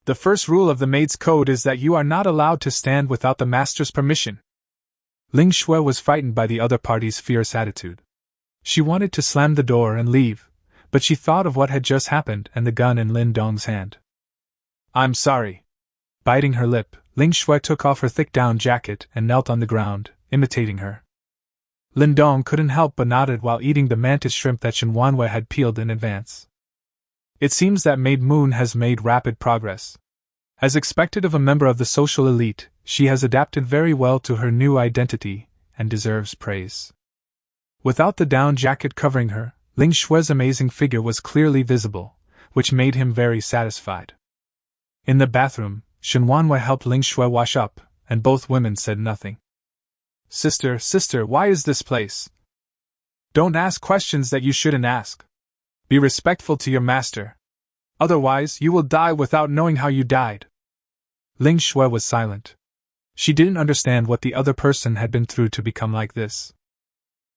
Speaker 1: The first rule of the maid's code is that you are not allowed to stand without the master's permission. Ling Shui was frightened by the other party's fierce attitude. She wanted to slam the door and leave, but she thought of what had just happened and the gun in Lin Dong's hand. I'm sorry. Biting her lip, Ling Shui took off her thick down jacket and knelt on the ground, imitating her. Lindong couldn't help but nodded while eating the mantis shrimp that Shinuan had peeled in advance. It seems that Maid Moon has made rapid progress. As expected of a member of the social elite, she has adapted very well to her new identity and deserves praise. Without the down jacket covering her, Ling Shui's amazing figure was clearly visible, which made him very satisfied. In the bathroom, Shinuan helped Ling Shui wash up, and both women said nothing. Sister, why is this place? Don't ask questions that you shouldn't ask. Be respectful to your master. Otherwise, you will die without knowing how you died. Ling Shui was silent. She didn't understand what the other person had been through to become like this.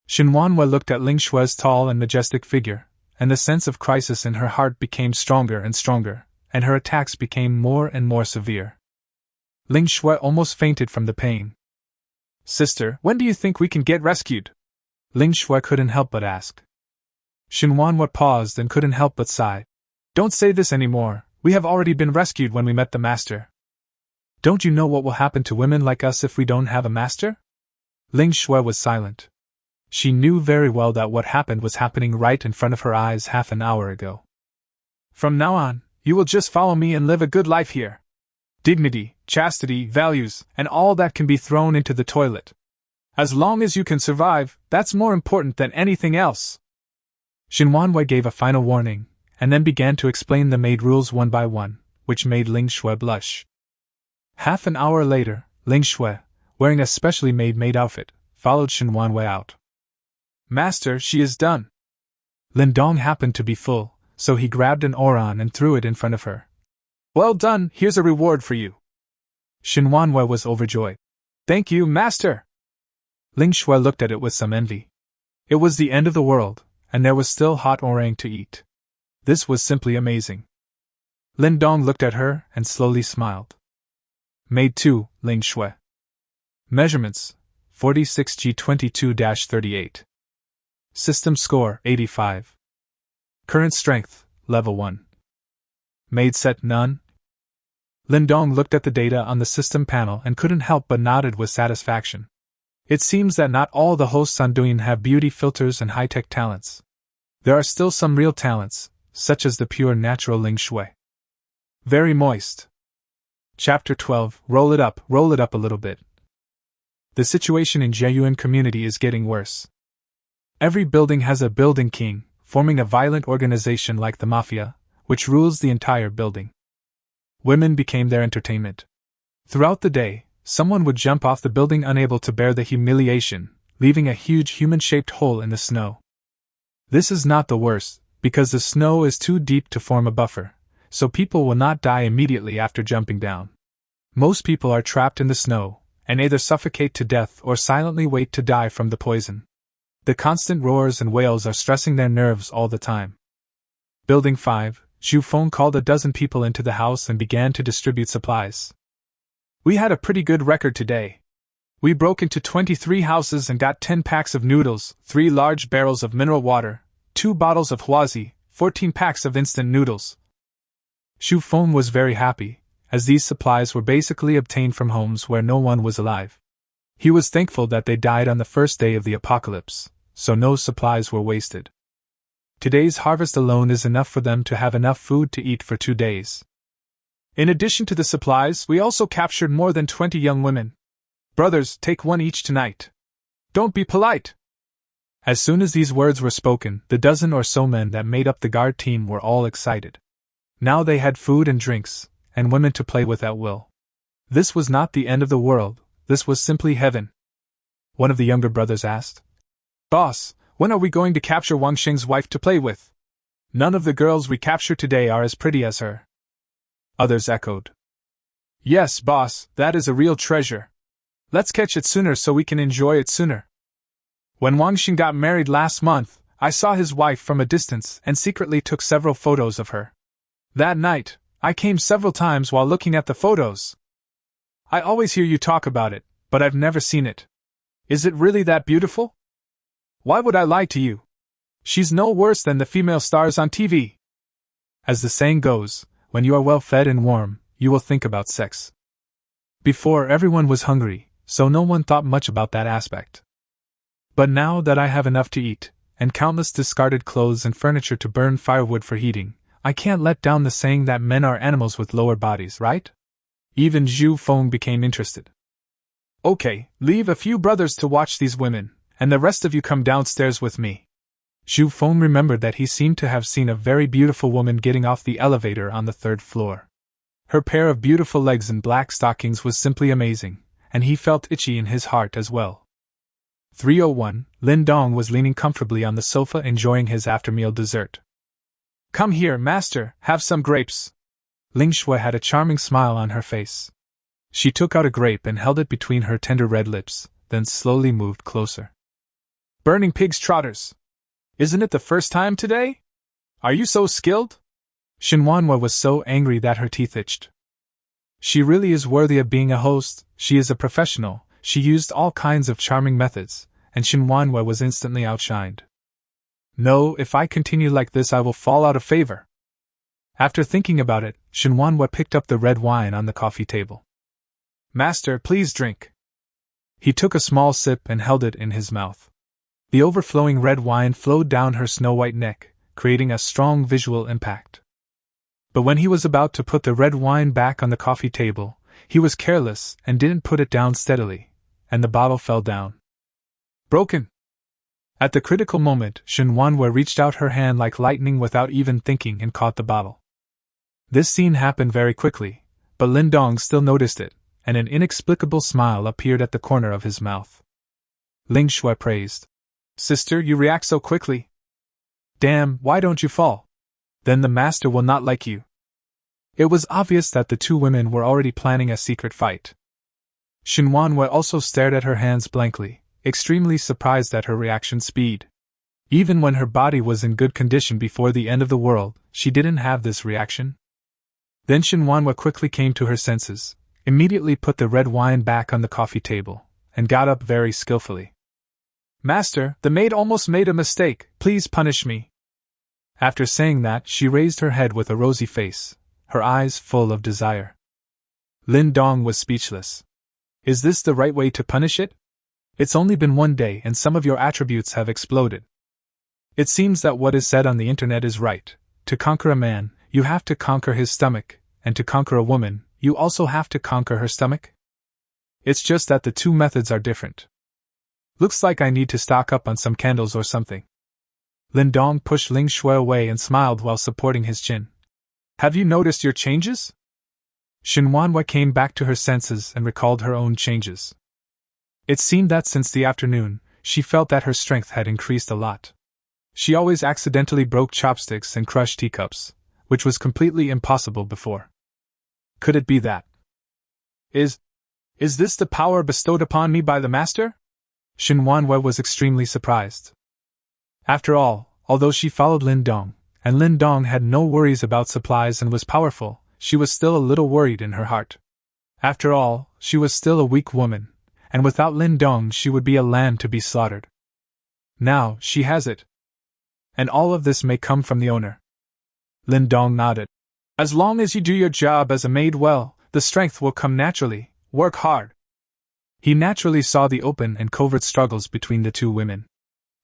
Speaker 1: Shinuan looked at Ling Shui's tall and majestic figure, and the sense of crisis in her heart became stronger and stronger, and her attacks became more and more severe. Ling Shui almost fainted from the pain. Sister, when do you think we can get rescued? Ling Shui couldn't help but ask. Shinuan paused and couldn't help but sigh. Don't say this anymore, we have already been rescued when we met the master. Don't you know what will happen to women like us if we don't have a master? Ling Shui was silent. She knew very well that what happened was happening right in front of her eyes half an hour ago. From now on, you will just follow me and live a good life here. Dignity, chastity, values, and all that can be thrown into the toilet. As long as you can survive, that's more important than anything else. Shinuan gave a final warning, and then began to explain the maid rules one by one, which made Ling Shui blush. Half an hour later, Ling Shui, wearing a specially made maid outfit, followed Shinuan out. Master, she is done. Lindong happened to be full, so he grabbed an oran and threw it in front of her. Well done, here's a reward for you. Shinuan was overjoyed. Thank you, master. Ling Shui looked at it with some envy. It was the end of the world, and there was still hot orang to eat. This was simply amazing. Lindong looked at her and slowly smiled. Maid 2, Ling Shui. Measurements, 46G22-38. System score, 85. Current strength, level 1. Maid set none. Lindong looked at the data on the system panel and couldn't help but nodded with satisfaction. It seems that not all the hosts on Douyin have beauty filters and high-tech talents. There are still some real talents, such as the pure natural Ling Shui. Very moist. Chapter 12, roll it up a little bit. The situation in Jieyuan community is getting worse. Every building has a building king, forming a violent organization like the mafia, which rules the entire building. Women became their entertainment. Throughout the day, someone would jump off the building unable to bear the humiliation, leaving a huge human-shaped hole in the snow. This is not the worst, because the snow is too deep to form a buffer, so people will not die immediately after jumping down. Most people are trapped in the snow, and either suffocate to death or silently wait to die from the poison. The constant roars and wails are stressing their nerves all the time. Building 5, Zhu Feng called a dozen people into the house and began to distribute supplies. We had a pretty good record today. We broke into 23 houses and got 10 packs of noodles, 3 large barrels of mineral water, 2 bottles of huazi, 14 packs of instant noodles. Zhu Feng was very happy, as these supplies were basically obtained from homes where no one was alive. He was thankful that they died on the first day of the apocalypse, so no supplies were wasted. Today's harvest alone is enough for them to have enough food to eat for 2 days. In addition to the supplies, we also captured more than 20 young women. Brothers, take one each tonight. Don't be polite. As soon as these words were spoken, the dozen or so men that made up the guard team were all excited. Now they had food and drinks, and women to play with at will. This was not the end of the world, this was simply heaven. One of the younger brothers asked, "Boss, when are we going to capture Wang Xing's wife to play with? None of the girls we capture today are as pretty as her." Others echoed, "Yes, boss, that is a real treasure. Let's catch it sooner so we can enjoy it sooner. When Wang Xing got married last month, I saw his wife from a distance and secretly took several photos of her. That night, I came several times while looking at the photos. I always hear you talk about it, but I've never seen it. Is it really that beautiful? Why would I lie to you? She's no worse than the female stars on TV." As the saying goes, when you are well fed and warm, you will think about sex. Before, everyone was hungry, so no one thought much about that aspect. But now that I have enough to eat, and countless discarded clothes and furniture to burn firewood for heating, I can't let down the saying that men are animals with lower bodies, right? Even Zhu Feng became interested. "Okay, leave a few brothers to watch these women, and the rest of you come downstairs with me." Zhu Feng remembered that he seemed to have seen a very beautiful woman getting off the elevator on the 3rd floor. Her pair of beautiful legs and black stockings was simply amazing, and he felt itchy in his heart as well. 301, Lin Dong was leaning comfortably on the sofa enjoying his after-meal dessert. "Come here, master, have some grapes." Lingua had a charming smile on her face. She took out a grape and held it between her tender red lips, then slowly moved closer. "Burning pig's trotters! Isn't it the first time today? Are you so skilled?" Shinuan was so angry that her teeth itched. She really is worthy of being a host, she is a professional, she used all kinds of charming methods, and Shinuan was instantly outshined. "No, if I continue like this I will fall out of favor." After thinking about it, Shinuan picked up the red wine on the coffee table. "Master, please drink." He took a small sip and held it in his mouth. The overflowing red wine flowed down her snow-white neck, creating a strong visual impact. But when he was about to put the red wine back on the coffee table, he was careless and didn't put it down steadily, and the bottle fell down. Broken! At the critical moment, Shinuan reached out her hand like lightning without even thinking and caught the bottle. This scene happened very quickly, but Lindong still noticed it, and an inexplicable smile appeared at the corner of his mouth. Lingua praised. "Sister, you react so quickly. Damn, why don't you fall? Then the master will not like you." It was obvious that the two women were already planning a secret fight. Shinuan also stared at her hands blankly, extremely surprised at her reaction speed. Even when her body was in good condition before the end of the world, she didn't have this reaction. Then Shinuan quickly came to her senses, immediately put the red wine back on the coffee table, and got up very skillfully. "Master, the maid almost made a mistake, please punish me." After saying that, she raised her head with a rosy face, her eyes full of desire. Lin Dong was speechless. "Is this the right way to punish it? It's only been 1 day and some of your attributes have exploded. It seems that what is said on the internet is right. To conquer a man, you have to conquer his stomach, and to conquer a woman, you also have to conquer her stomach? It's just that the two methods are different. Looks like I need to stock up on some candles or something." Lindong pushed Lingua away and smiled while supporting his chin. "Have you noticed your changes?" Shinuan came back to her senses and recalled her own changes. It seemed that since the afternoon, she felt that her strength had increased a lot. She always accidentally broke chopsticks and crushed teacups, which was completely impossible before. Could it be that? Is this the power bestowed upon me by the master? Shinuan was extremely surprised. After all, although she followed Lin Dong, and Lin Dong had no worries about supplies and was powerful, she was still a little worried in her heart. After all, she was still a weak woman, and without Lin Dong she would be a lamb to be slaughtered. Now, she has it. And all of this may come from the owner. Lin Dong nodded. As long as you do your job as a maid well, the strength will come naturally. Work hard. He naturally saw the open and covert struggles between the two women.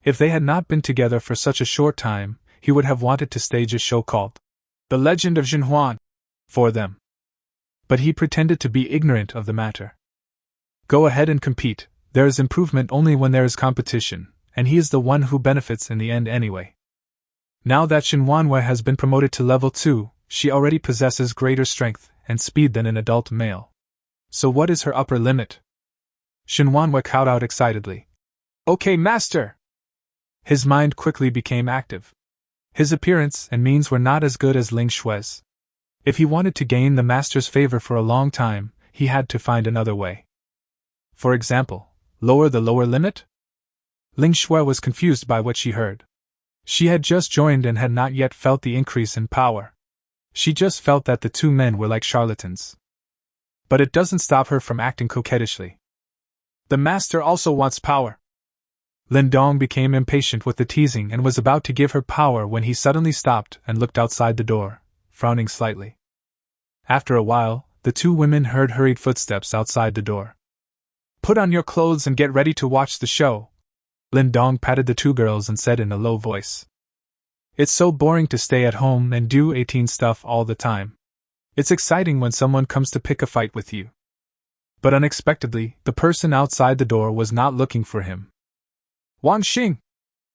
Speaker 1: If they had not been together for such a short time, he would have wanted to stage a show called The Legend of Shinuan for them. But he pretended to be ignorant of the matter. Go ahead and compete, there is improvement only when there is competition, and he is the one who benefits in the end anyway. Now that Shinuan has been promoted to level 2, she already possesses greater strength and speed than an adult male. So what is her upper limit? Shinuan cowed out excitedly. Okay, master! His mind quickly became active. His appearance and means were not as good as Ling Shui's. If he wanted to gain the master's favor for a long time, he had to find another way. For example, lower the lower limit? Ling Shui was confused by what she heard. She had just joined and had not yet felt the increase in power. She just felt that the two men were like charlatans. But it doesn't stop her from acting coquettishly. The master also wants power. Lindong became impatient with the teasing and was about to give her power when he suddenly stopped and looked outside the door, frowning slightly. After a while, the two women heard hurried footsteps outside the door. Put on your clothes and get ready to watch the show. Lindong patted the two girls and said in a low voice. It's so boring to stay at home and do 18 stuff all the time. It's exciting when someone comes to pick a fight with you. But unexpectedly, the person outside the door was not looking for him. Wang Xing!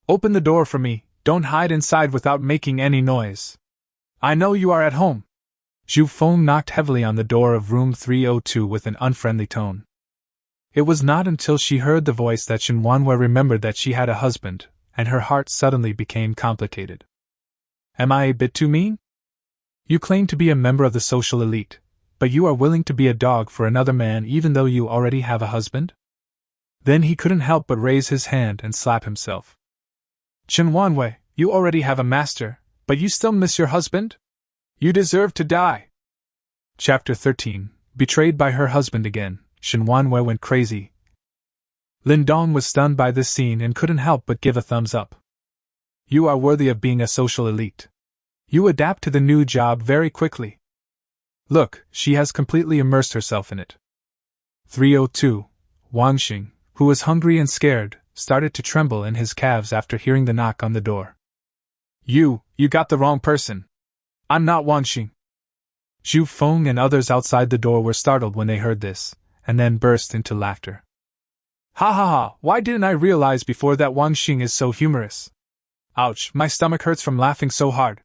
Speaker 1: Open the door for me, don't hide inside without making any noise. I know you are at home. Zhu Feng knocked heavily on the door of room 302 with an unfriendly tone. It was not until she heard the voice that Shinuan remembered that she had a husband, and her heart suddenly became complicated. Am I a bit too mean? You claim to be a member of the social elite, but you are willing to be a dog for another man even though you already have a husband? Then he couldn't help but raise his hand and slap himself. Shinuan, you already have a master, but you still miss your husband? You deserve to die. Chapter 13. Betrayed by her husband again, Shinuan went crazy. Lindong was stunned by this scene and couldn't help but give a thumbs up. You are worthy of being a social elite. You adapt to the new job very quickly. Look, she has completely immersed herself in it. 302. Wang Xing, who was hungry and scared, started to tremble in his calves after hearing the knock on the door. You got the wrong person. I'm not Wang Xing. Zhu Feng and others outside the door were startled when they heard this, and then burst into laughter. Ha ha ha, why didn't I realize before that Wang Xing is so humorous? Ouch, my stomach hurts from laughing so hard.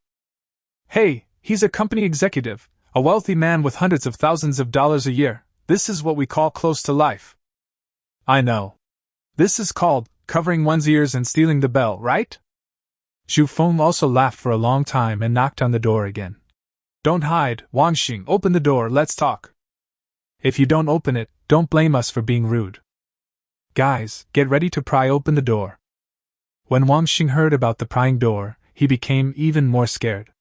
Speaker 1: Hey, he's a company executive, a wealthy man with hundreds of thousands of dollars a year. This is what we call close to life. I know. This is called covering one's ears and stealing the bell, right? Zhu Feng also laughed for a long time and knocked on the door again. Don't hide, Wang Xing, open the door, let's talk. If you don't open it, don't blame us for being rude. Guys, get ready to pry open the door. When Wang Xing heard about the prying door, he became even more scared.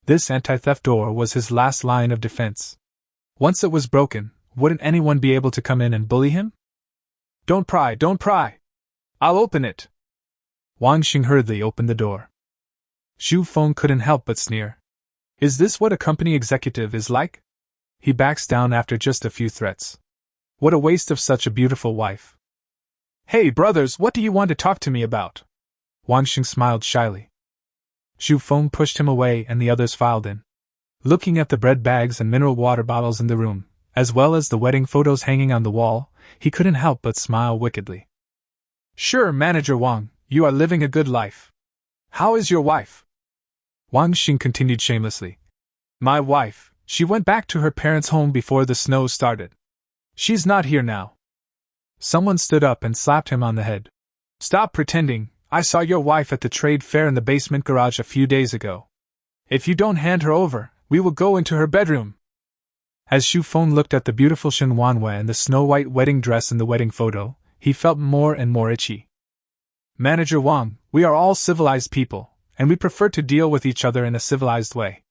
Speaker 1: This anti-theft door was his last line of defense. Once it was broken, wouldn't anyone be able to come in and bully him? Don't pry, don't pry. I'll open it. Wang Xing hurriedly opened the door. Zhu Feng couldn't help but sneer. Is this what a company executive is like? He backs down after just a few threats. What a waste of such a beautiful wife. Hey brothers, what do you want to talk to me about? Wang Xing smiled shyly. Zhu Feng pushed him away and the others filed in. Looking at the bread bags and mineral water bottles in the room, as well as the wedding photos hanging on the wall, he couldn't help but smile wickedly. Sure, Manager Wang, you are living a good life. How is your wife? Wang Xing continued shamelessly. My wife, she went back to her parents' home before the snow started. She's not here now. Someone stood up and slapped him on the head. Stop pretending, I saw your wife at the trade fair in the basement garage a few days ago. If you don't hand her over, we will go into her bedroom. As Zhu Feng looked at the beautiful Shinuan and the snow-white wedding dress in the wedding photo, he felt more and more itchy. Manager Wang, we are all civilized people, and we prefer to deal with each other in a civilized way.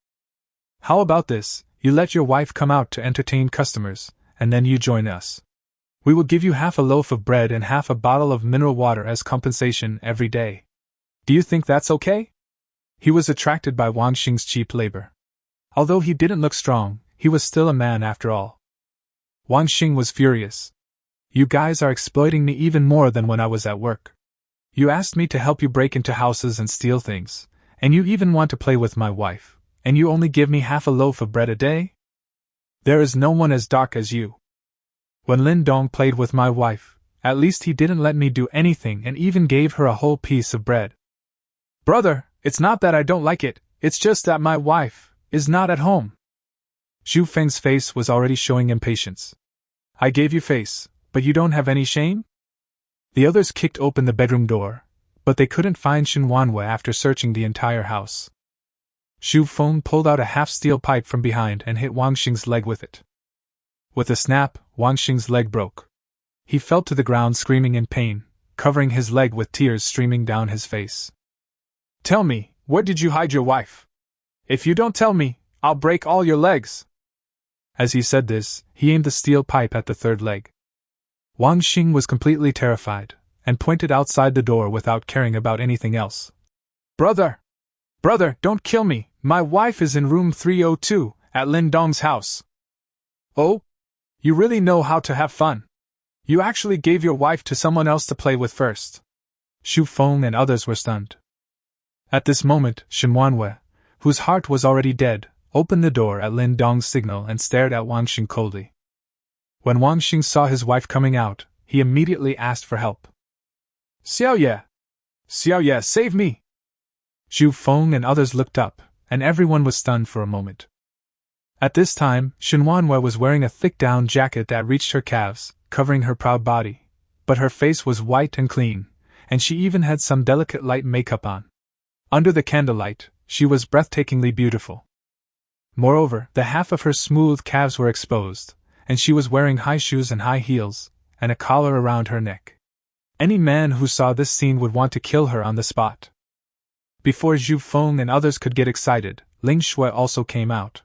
Speaker 1: How about this? You let your wife come out to entertain customers, and then you join us. We will give you half a loaf of bread and half a bottle of mineral water as compensation every day. Do you think that's okay?" He was attracted by Wang Xing's cheap labor. Although he didn't look strong, he was still a man after all. Wang Xing was furious. "You guys are exploiting me even more than when I was at work. You asked me to help you break into houses and steal things, and you even want to play with my wife, and you only give me half a loaf of bread a day? There is no one as dark as you. When Lin Dong played with my wife, at least he didn't let me do anything and even gave her a whole piece of bread. Brother, it's not that I don't like it, it's just that my wife is not at home." Zhu Feng's face was already showing impatience. "I gave you face, but you don't have any shame?" The others kicked open the bedroom door, but they couldn't find Shinuan after searching the entire house. Zhu Feng pulled out a half-steel pipe from behind and hit Wang Xing's leg with it. With a snap, Wang Xing's leg broke. He fell to the ground screaming in pain, covering his leg with tears streaming down his face. "Tell me, where did you hide your wife? If you don't tell me, I'll break all your legs." As he said this, he aimed the steel pipe at the third leg. Wang Xing was completely terrified, and pointed outside the door without caring about anything else. Brother, don't kill me, my wife is in room 302, at Lin Dong's house." "Oh? You really know how to have fun. You actually gave your wife to someone else to play with first." Zhu Feng and others were stunned. At this moment, Shinuan, whose heart was already dead, opened the door at Lin Dong's signal and stared at Wang Xing coldly. When Wang Xing saw his wife coming out, he immediately asked for help. Xiao Ye, save me!" Zhu Feng and others looked up, and everyone was stunned for a moment. At this time, Shinuan was wearing a thick down jacket that reached her calves, covering her proud body, but her face was white and clean, and she even had some delicate light makeup on. Under the candlelight, she was breathtakingly beautiful. Moreover, the half of her smooth calves were exposed, and she was wearing high shoes and high heels, and a collar around her neck. Any man who saw this scene would want to kill her on the spot. Before Zhu Feng and others could get excited, Ling Shui also came out.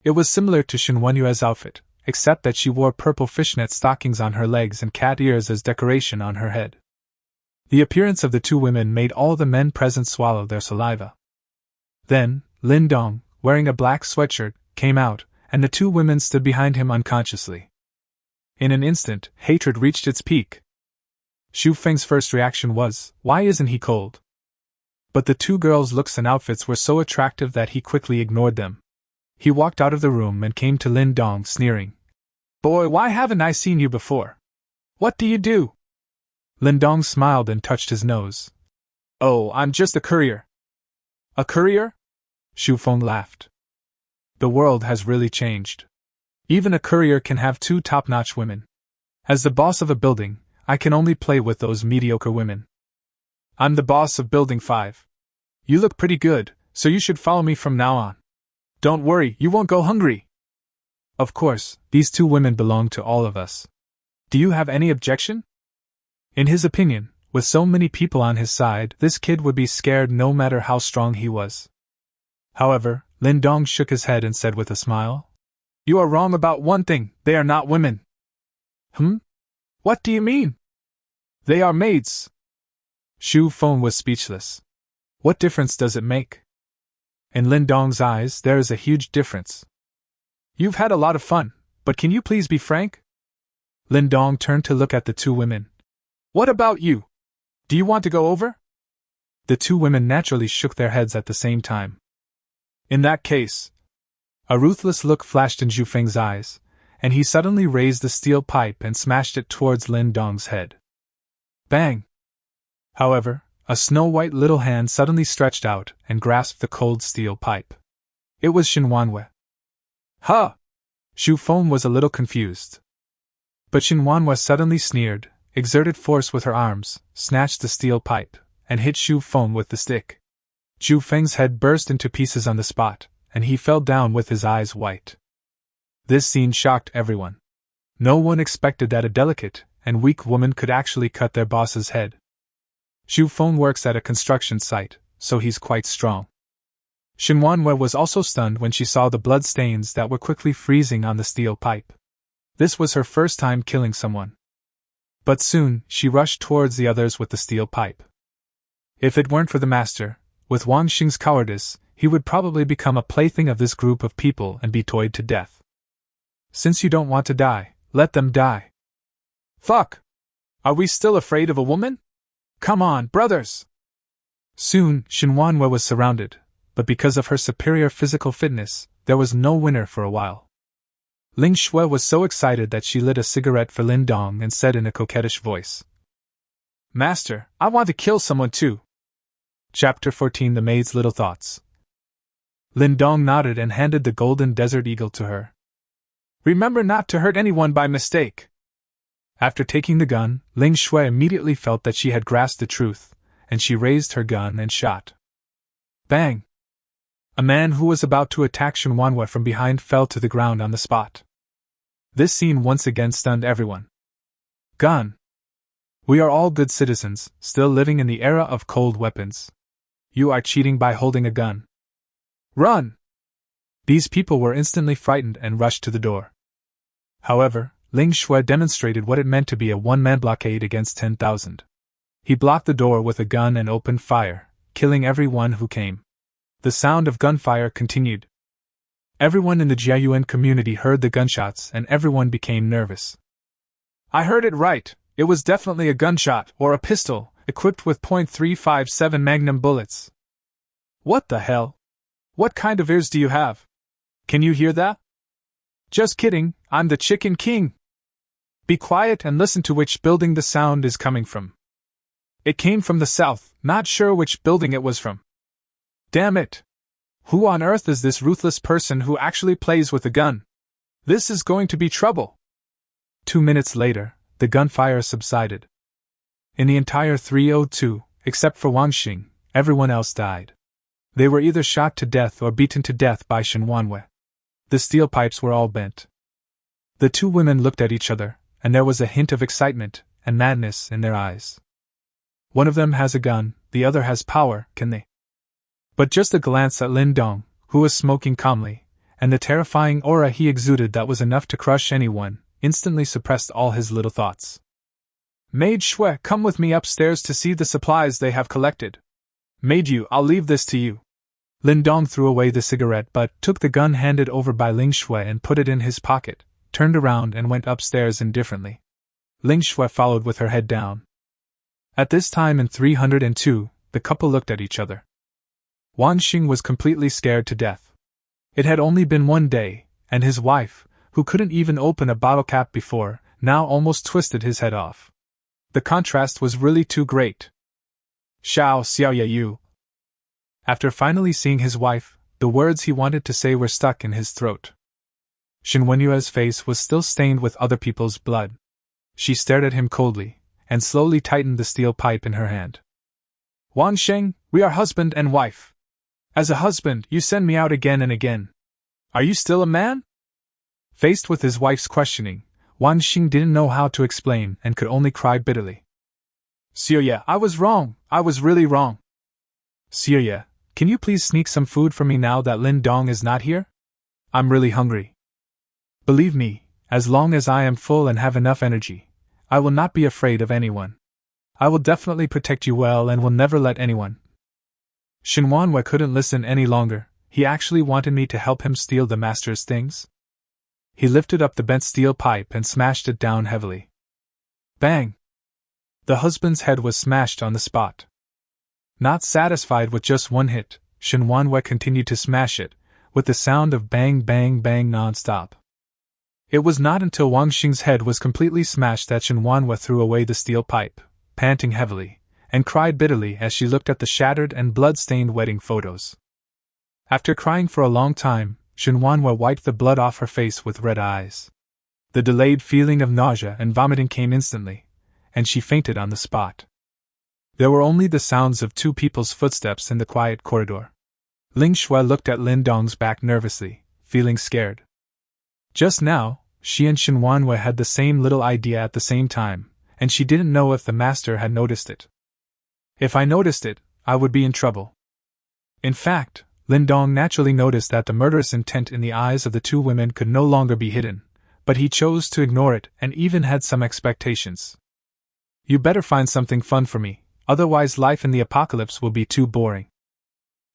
Speaker 1: It was similar to Shinuan's outfit, except that she wore purple fishnet stockings on her legs and cat ears as decoration on her head. The appearance of the two women made all the men present swallow their saliva. Then, Lin Dong, wearing a black sweatshirt, came out, and the two women stood behind him unconsciously. In an instant, hatred reached its peak. Zhu Feng's first reaction was, "Why isn't he cold?" But the two girls' looks and outfits were so attractive that he quickly ignored them. He walked out of the room and came to Lin Dong, sneering. "Boy, why haven't I seen you before? What do you do?" Lin Dong smiled and touched his nose. "Oh, I'm just a courier." "A courier?" Zhu Feng laughed. The world has really changed. Even a courier can have two top-notch women. As the boss of a building, I can only play with those mediocre women. I'm the boss of Building 5. You look pretty good, so you should follow me from now on. Don't worry, you won't go hungry. Of course, these two women belong to all of us. Do you have any objection? In his opinion, with so many people on his side, this kid would be scared no matter how strong he was. However, Lin Dong shook his head and said with a smile, "You are wrong about one thing, they are not women." What do you mean? They are maids. Zhu Feng was speechless. What difference does it make? In Lin Dong's eyes, there is a huge difference. You've had a lot of fun, but can you please be frank? Lin Dong turned to look at the two women. What about you? Do you want to go over? The two women naturally shook their heads at the same time. In that case, a ruthless look flashed in Zhu Feng's eyes, and he suddenly raised the steel pipe and smashed it towards Lin Dong's head. Bang! However, a snow-white little hand suddenly stretched out and grasped the cold steel pipe. It was Shinuan. Ha! Zhu Feng was a little confused. But Shinuan suddenly sneered, exerted force with her arms, snatched the steel pipe, and hit Zhu Feng with the stick. Zhu Feng's head burst into pieces on the spot, and he fell down with his eyes white. This scene shocked everyone. No one expected that a delicate and weak woman could actually cut their boss's head. Zhu Feng works at a construction site, so he's quite strong. Shinuan was also stunned when she saw the blood stains that were quickly freezing on the steel pipe. This was her first time killing someone. But soon, she rushed towards the others with the steel pipe. If it weren't for the master, with Wang Xing's cowardice, he would probably become a plaything of this group of people and be toyed to death. Since you don't want to die, let them die. Fuck! Are we still afraid of a woman? Come on, brothers! Soon, Shinuan was surrounded, but because of her superior physical fitness, there was no winner for a while. Ling Shui was so excited that she lit a cigarette for Lin Dong and said in a coquettish voice, Master, I want to kill someone too. Chapter 14 The Maid's Little Thoughts. Lindong nodded and handed the golden desert eagle to her. Remember not to hurt anyone by mistake. After taking the gun, Ling Shui immediately felt that she had grasped the truth, and she raised her gun and shot. Bang! A man who was about to attack Shinuan from behind fell to the ground on the spot. This scene once again stunned everyone. Gun! We are all good citizens, still living in the era of cold weapons. You are cheating by holding a gun. Run! These people were instantly frightened and rushed to the door. However, Ling Shui demonstrated what it meant to be a one-man blockade against 10,000. He blocked the door with a gun and opened fire, killing everyone who came. The sound of gunfire continued. Everyone in the Jiayuan community heard the gunshots and everyone became nervous. I heard it right, it was definitely a gunshot, or a pistol, equipped with .357 Magnum bullets. What the hell? What kind of ears do you have? Can you hear that? Just kidding, I'm the Chicken King. Be quiet and listen to which building the sound is coming from. It came from the south, not sure which building it was from. Damn it! Who on earth is this ruthless person who actually plays with a gun? This is going to be trouble. 2 minutes later, the gunfire subsided. In the entire 302, except for Wang Xing, everyone else died. They were either shot to death or beaten to death by Shinuan. The steel pipes were all bent. The two women looked at each other, and there was a hint of excitement and madness in their eyes. One of them has a gun, the other has power, can they? But just a glance at Lin Dong, who was smoking calmly, and the terrifying aura he exuded that was enough to crush anyone, instantly suppressed all his little thoughts. Maid Shui, come with me upstairs to see the supplies they have collected. Maid Yu, I'll leave this to you. Lin Dong threw away the cigarette but took the gun handed over by Ling Shui and put it in his pocket, turned around and went upstairs indifferently. Ling Shui followed with her head down. At this time in 302, the couple looked at each other. Wang Xing was completely scared to death. It had only been 1 day, and his wife, who couldn't even open a bottle cap before, now almost twisted his head off. The contrast was really too great. Xiao Xiaoye Yu. After finally seeing his wife, the words he wanted to say were stuck in his throat. Shinuan's face was still stained with other people's blood. She stared at him coldly, and slowly tightened the steel pipe in her hand. Wang Xing, we are husband and wife. As a husband, you send me out again and again. Are you still a man? Faced with his wife's questioning, Wang Xing didn't know how to explain and could only cry bitterly. Xiaoye, I was wrong, I was really wrong. Xiaoye, can you please sneak some food for me now that Lin Dong is not here? I'm really hungry. Believe me, as long as I am full and have enough energy, I will not be afraid of anyone. I will definitely protect you well and will never let anyone. Shinuan couldn't listen any longer, he actually wanted me to help him steal the master's things. He lifted up the bent steel pipe and smashed it down heavily. Bang! The husband's head was smashed on the spot. Not satisfied with just one hit, Shinuan continued to smash it, with the sound of bang bang bang non-stop. It was not until Wang Xing's head was completely smashed that Shinuan threw away the steel pipe, panting heavily, and cried bitterly as she looked at the shattered and blood-stained wedding photos. After crying for a long time, Shinuan wiped the blood off her face with red eyes. The delayed feeling of nausea and vomiting came instantly, and she fainted on the spot. There were only the sounds of two people's footsteps in the quiet corridor. Ling Shui looked at Lin Dong's back nervously, feeling scared. Just now, she and Shinuan had the same little idea at the same time, and she didn't know if the master had noticed it. If I noticed it, I would be in trouble. In fact, Lindong naturally noticed that the murderous intent in the eyes of the two women could no longer be hidden, but he chose to ignore it and even had some expectations. You better find something fun for me, otherwise life in the apocalypse will be too boring.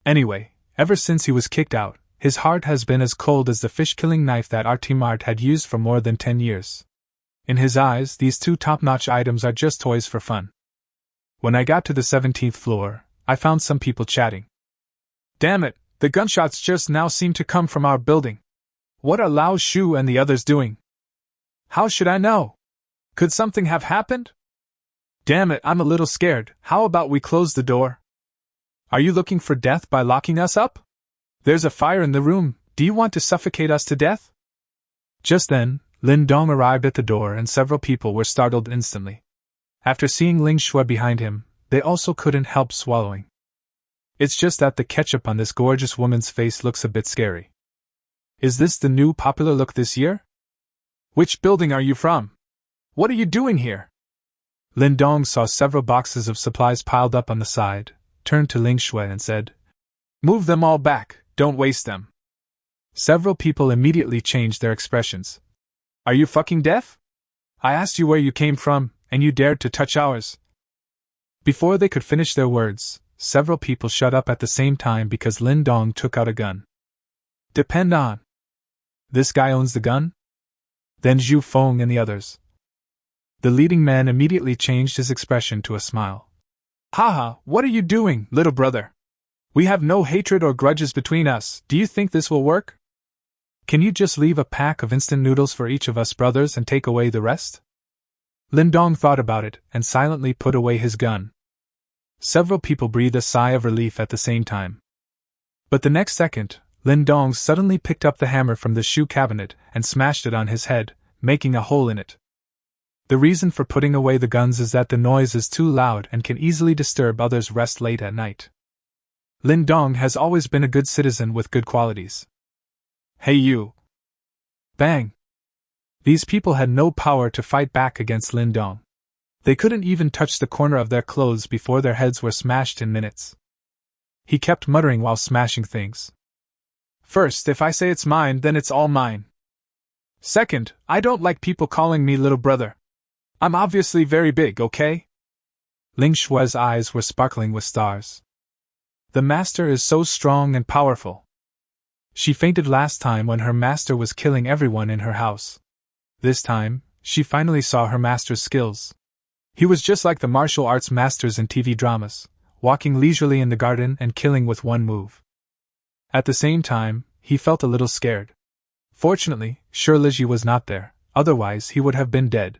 Speaker 1: Anyway, ever since he was kicked out, his heart has been as cold as the fish-killing knife that Artimart had used for more than 10 years. In his eyes, these two top-notch items are just toys for fun. When I got to the 17th floor, I found some people chatting. Damn it, the gunshots just now seem to come from our building. What are Lao Shu and the others doing? How should I know? Could something have happened? Damn it, I'm a little scared. How about we close the door? Are you looking for death by locking us up? There's a fire in the room. Do you want to suffocate us to death? Just then, Lin Dong arrived at the door and several people were startled instantly. After seeing Ling Shui behind him, they also couldn't help swallowing. It's just that the ketchup on this gorgeous woman's face looks a bit scary. Is this the new popular look this year? Which building are you from? What are you doing here? Lin Dong saw several boxes of supplies piled up on the side, turned to Ling Shui and said, "Move them all back, don't waste them." Several people immediately changed their expressions. Are you fucking deaf? I asked you where you came from, and you dared to touch ours. Before they could finish their words, several people shut up at the same time because Lin Dong took out a gun. Depend on. This guy owns the gun? Then Zhu Feng and the others. The leading man immediately changed his expression to a smile. Haha, what are you doing, little brother? We have no hatred or grudges between us. Do you think this will work? Can you just leave a pack of instant noodles for each of us brothers and take away the rest? Lindong thought about it and silently put away his gun. Several people breathed a sigh of relief at the same time. But the next second, Lindong suddenly picked up the hammer from the shoe cabinet and smashed it on his head, making a hole in it. The reason for putting away the guns is that the noise is too loud and can easily disturb others' rest late at night. Lin Dong has always been a good citizen with good qualities. Hey you! Bang! These people had no power to fight back against Lin Dong. They couldn't even touch the corner of their clothes before their heads were smashed in minutes. He kept muttering while smashing things. First, if I say it's mine, then it's all mine. Second, I don't like people calling me little brother. I'm obviously very big, okay? Ling Shui's eyes were sparkling with stars. The master is so strong and powerful. She fainted last time when her master was killing everyone in her house. This time, she finally saw her master's skills. He was just like the martial arts masters in TV dramas, walking leisurely in the garden and killing with one move. At the same time, he felt a little scared. Fortunately, Shirliji was not there, otherwise he would have been dead.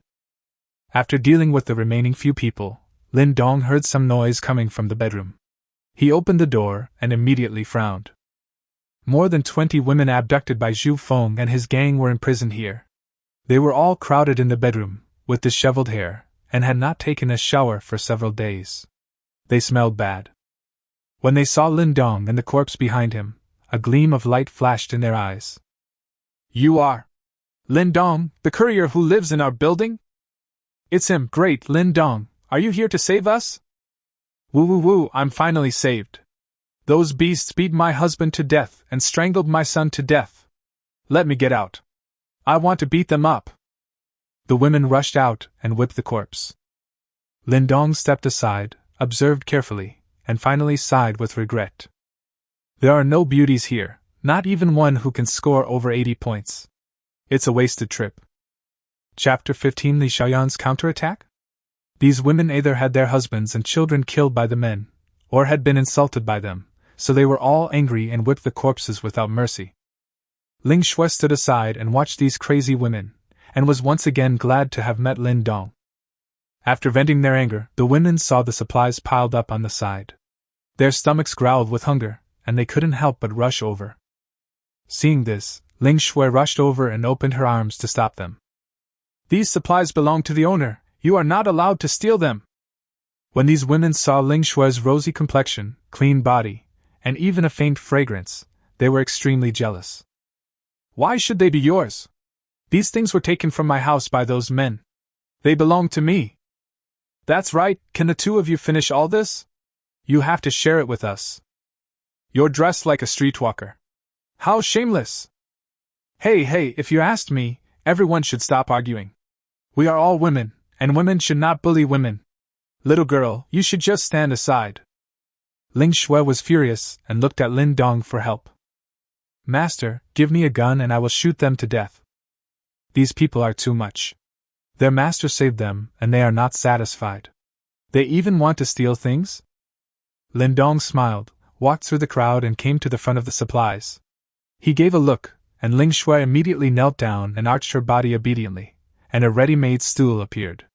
Speaker 1: After dealing with the remaining few people, Lin Dong heard some noise coming from the bedroom. He opened the door and immediately frowned. More than 20 women abducted by Zhu Feng and his gang were imprisoned here. They were all crowded in the bedroom, with disheveled hair, and had not taken a shower for several days. They smelled bad. When they saw Lin Dong and the corpse behind him, a gleam of light flashed in their eyes. You are Lin Dong, the courier who lives in our building? It's him, great Lin Dong, are you here to save us? Woo woo woo, I'm finally saved. Those beasts beat my husband to death and strangled my son to death. Let me get out. I want to beat them up. The women rushed out and whipped the corpse. Lin Dong stepped aside, observed carefully, and finally sighed with regret. There are no beauties here, not even one who can score over 80 points. It's a wasted trip. Chapter 15: Li Xiaoyan's counterattack? These women either had their husbands and children killed by the men, or had been insulted by them, so they were all angry and whipped the corpses without mercy. Ling Shui stood aside and watched these crazy women, and was once again glad to have met Lin Dong. After venting their anger, the women saw the supplies piled up on the side. Their stomachs growled with hunger, and they couldn't help but rush over. Seeing this, Ling Shui rushed over and opened her arms to stop them. These supplies belong to the owner, you are not allowed to steal them. When these women saw Ling Shui's rosy complexion, clean body, and even a faint fragrance, they were extremely jealous. Why should they be yours? These things were taken from my house by those men. They belong to me. That's right, can the two of you finish all this? You have to share it with us. You're dressed like a streetwalker. How shameless! Hey, if you asked me, everyone should stop arguing. We are all women, and women should not bully women. Little girl, you should just stand aside. Ling Shui was furious and looked at Lin Dong for help. Master, give me a gun and I will shoot them to death. These people are too much. Their master saved them, and they are not satisfied. They even want to steal things? Lindong smiled, walked through the crowd and came to the front of the supplies. He gave a look, and Ling Shui immediately knelt down and arched her body obediently, and a ready-made stool appeared.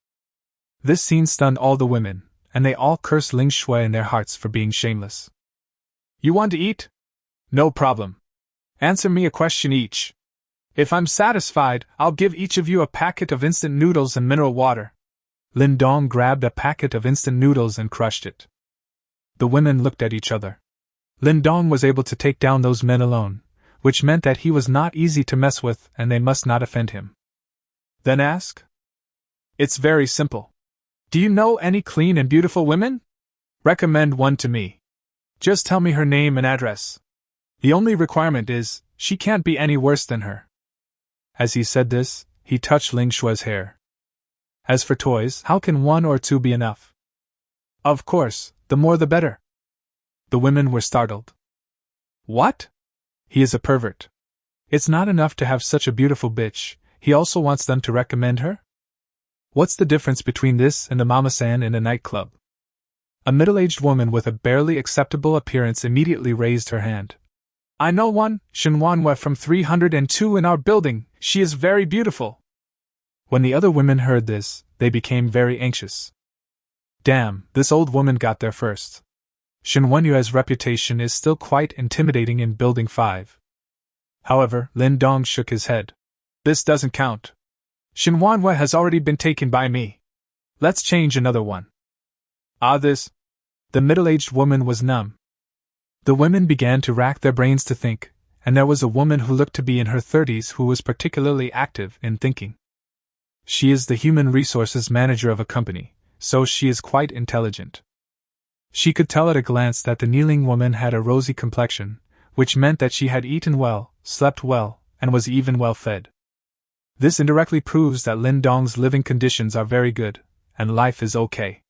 Speaker 1: This scene stunned all the women, and they all cursed Ling Shui in their hearts for being shameless. You want to eat? No problem. Answer me a question each. If I'm satisfied, I'll give each of you a packet of instant noodles and mineral water. Lindong grabbed a packet of instant noodles and crushed it. The women looked at each other. Lindong was able to take down those men alone, which meant that he was not easy to mess with and they must not offend him. Then ask? It's very simple. Do you know any clean and beautiful women? Recommend one to me. Just tell me her name and address. The only requirement is, she can't be any worse than her. As he said this, he touched Ling Shui's hair. As for toys, how can one or two be enough? Of course, the more the better. The women were startled. What? He is a pervert. It's not enough to have such a beautiful bitch, he also wants them to recommend her? What's the difference between this and the mama-san in a nightclub? A middle-aged woman with a barely acceptable appearance immediately raised her hand. I know one, Shinuan from 302 in our building, she is very beautiful. When the other women heard this, they became very anxious. Damn, this old woman got there first. Shinuan's reputation is still quite intimidating in Building 5. However, Lin Dong shook his head. This doesn't count. Shinuan has already been taken by me. Let's change another one. This. The middle-aged woman was numb. The women began to rack their brains to think, and there was a woman who looked to be in her 30s who was particularly active in thinking. She is the human resources manager of a company, so she is quite intelligent. She could tell at a glance that the kneeling woman had a rosy complexion, which meant that she had eaten well, slept well, and was even well fed. This indirectly proves that Lin Dong's living conditions are very good, and life is okay.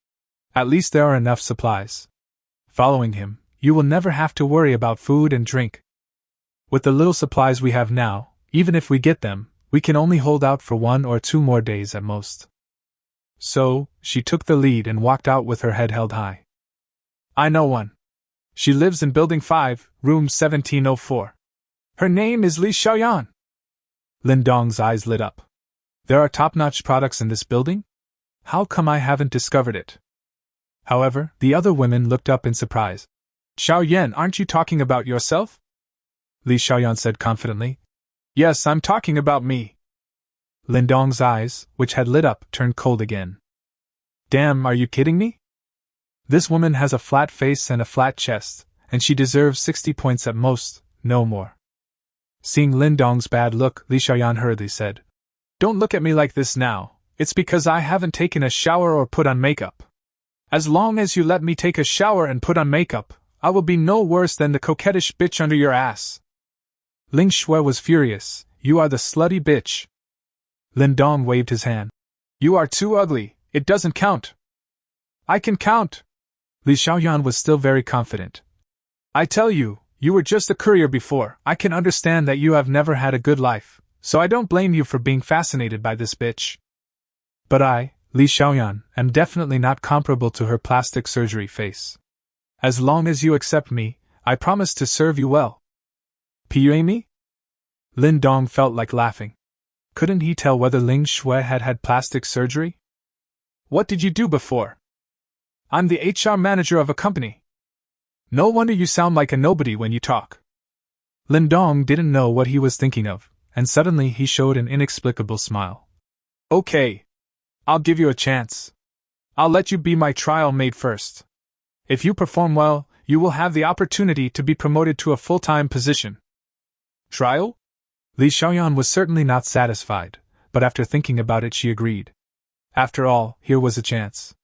Speaker 1: At least there are enough supplies. Following him, you will never have to worry about food and drink. With the little supplies we have now, even if we get them, we can only hold out for 1 or 2 more days at most. So, she took the lead and walked out with her head held high. I know one. She lives in Building 5, room 1704. Her name is Li Xiaoyan. Lindong's eyes lit up. There are top-notch products in this building? How come I haven't discovered it? However, the other women looked up in surprise. Xiaoyan, aren't you talking about yourself? Li Xiaoyan said confidently. Yes, I'm talking about me. Lindong's eyes, which had lit up, turned cold again. Damn, are you kidding me? This woman has a flat face and a flat chest, and she deserves 60 points at most, no more. Seeing Lindong's bad look, Li Xiaoyan hurriedly said, Don't look at me like this now, it's because I haven't taken a shower or put on makeup. As long as you let me take a shower and put on makeup, I will be no worse than the coquettish bitch under your ass. Ling Shui was furious. You are the slutty bitch. Lindong waved his hand. You are too ugly, it doesn't count. I can count. Li Xiaoyan was still very confident. I tell you, you were just a courier before. I can understand that you have never had a good life, so I don't blame you for being fascinated by this bitch. But I, Li Xiaoyan, am definitely not comparable to her plastic surgery face. As long as you accept me, I promise to serve you well. Pue me? Lin Dong felt like laughing. Couldn't he tell whether Ling Shui had had plastic surgery? What did you do before? I'm the HR manager of a company. No wonder you sound like a nobody when you talk. Lindong didn't know what he was thinking of, and suddenly he showed an inexplicable smile. Okay. I'll give you a chance. I'll let you be my trial maid first. If you perform well, you will have the opportunity to be promoted to a full-time position. Trial? Li Xiaoyan was certainly not satisfied, but after thinking about it she agreed. After all, here was a chance.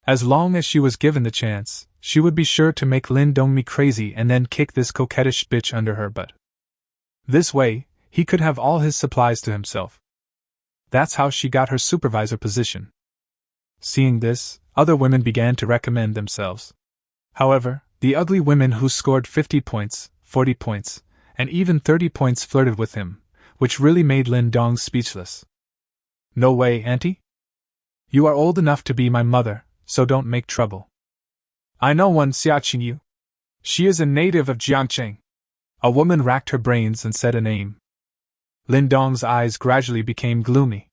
Speaker 1: As long as she was given the chance, she would be sure to make Lin Dong me crazy and then kick this coquettish bitch under her butt. This way, he could have all his supplies to himself. That's how she got her supervisor position. Seeing this, other women began to recommend themselves. However, the ugly women who scored 50 points, 40 points, and even 30 points flirted with him, which really made Lin Dong speechless. No way, auntie? You are old enough to be my mother, so don't make trouble. I know one Xiaqing Yu. She is a native of Jiangcheng. A woman racked her brains and said a name. Lin Dong's eyes gradually became gloomy.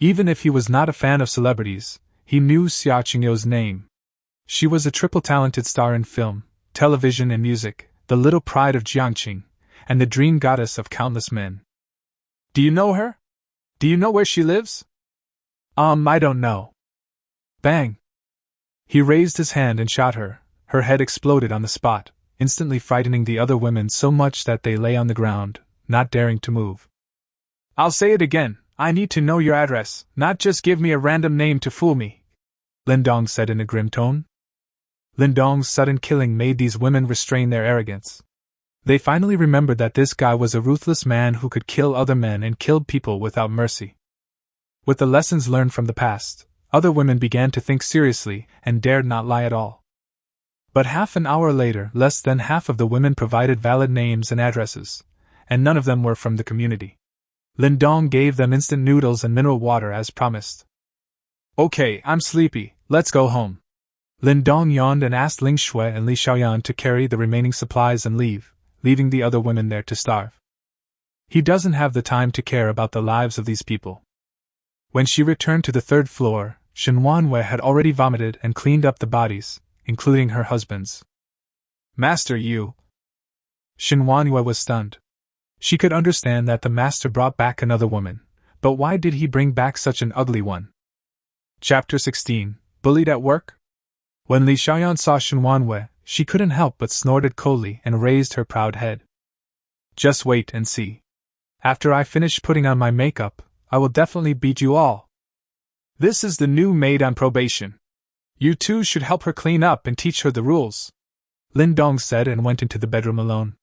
Speaker 1: Even if he was not a fan of celebrities, he knew Xiaqing Yu's name. She was a triple-talented star in film, television and music, the little pride of Jiangqing, and the dream goddess of countless men. Do you know her? Do you know where she lives? I don't know. Bang! He raised his hand and shot her. Her head exploded on the spot, instantly frightening the other women so much that they lay on the ground, not daring to move. I'll say it again, I need to know your address, not just give me a random name to fool me, Lindong said in a grim tone. Lindong's sudden killing made these women restrain their arrogance. They finally remembered that this guy was a ruthless man who could kill other men and killed people without mercy. With the lessons learned from the past, other women began to think seriously and dared not lie at all. But half an hour later, less than half of the women provided valid names and addresses, and none of them were from the community. Lindong gave them instant noodles and mineral water as promised. Okay, I'm sleepy, let's go home. Lindong yawned and asked Ling Shui and Li Xiaoyan to carry the remaining supplies and leave, leaving the other women there to starve. He doesn't have the time to care about the lives of these people. When she returned to the third floor, Shinuan had already vomited and cleaned up the bodies, including her husband's. Master, you! Shinuan was stunned. She could understand that the master brought back another woman, but why did he bring back such an ugly one? Chapter 16, Bullied at Work? When Li Xiaoyan saw Shinuan, she couldn't help but snorted coldly and raised her proud head. Just wait and see. After I finish putting on my makeup, I will definitely beat you all. This is the new maid on probation. You two should help her clean up and teach her the rules, Lindong said and went into the bedroom alone.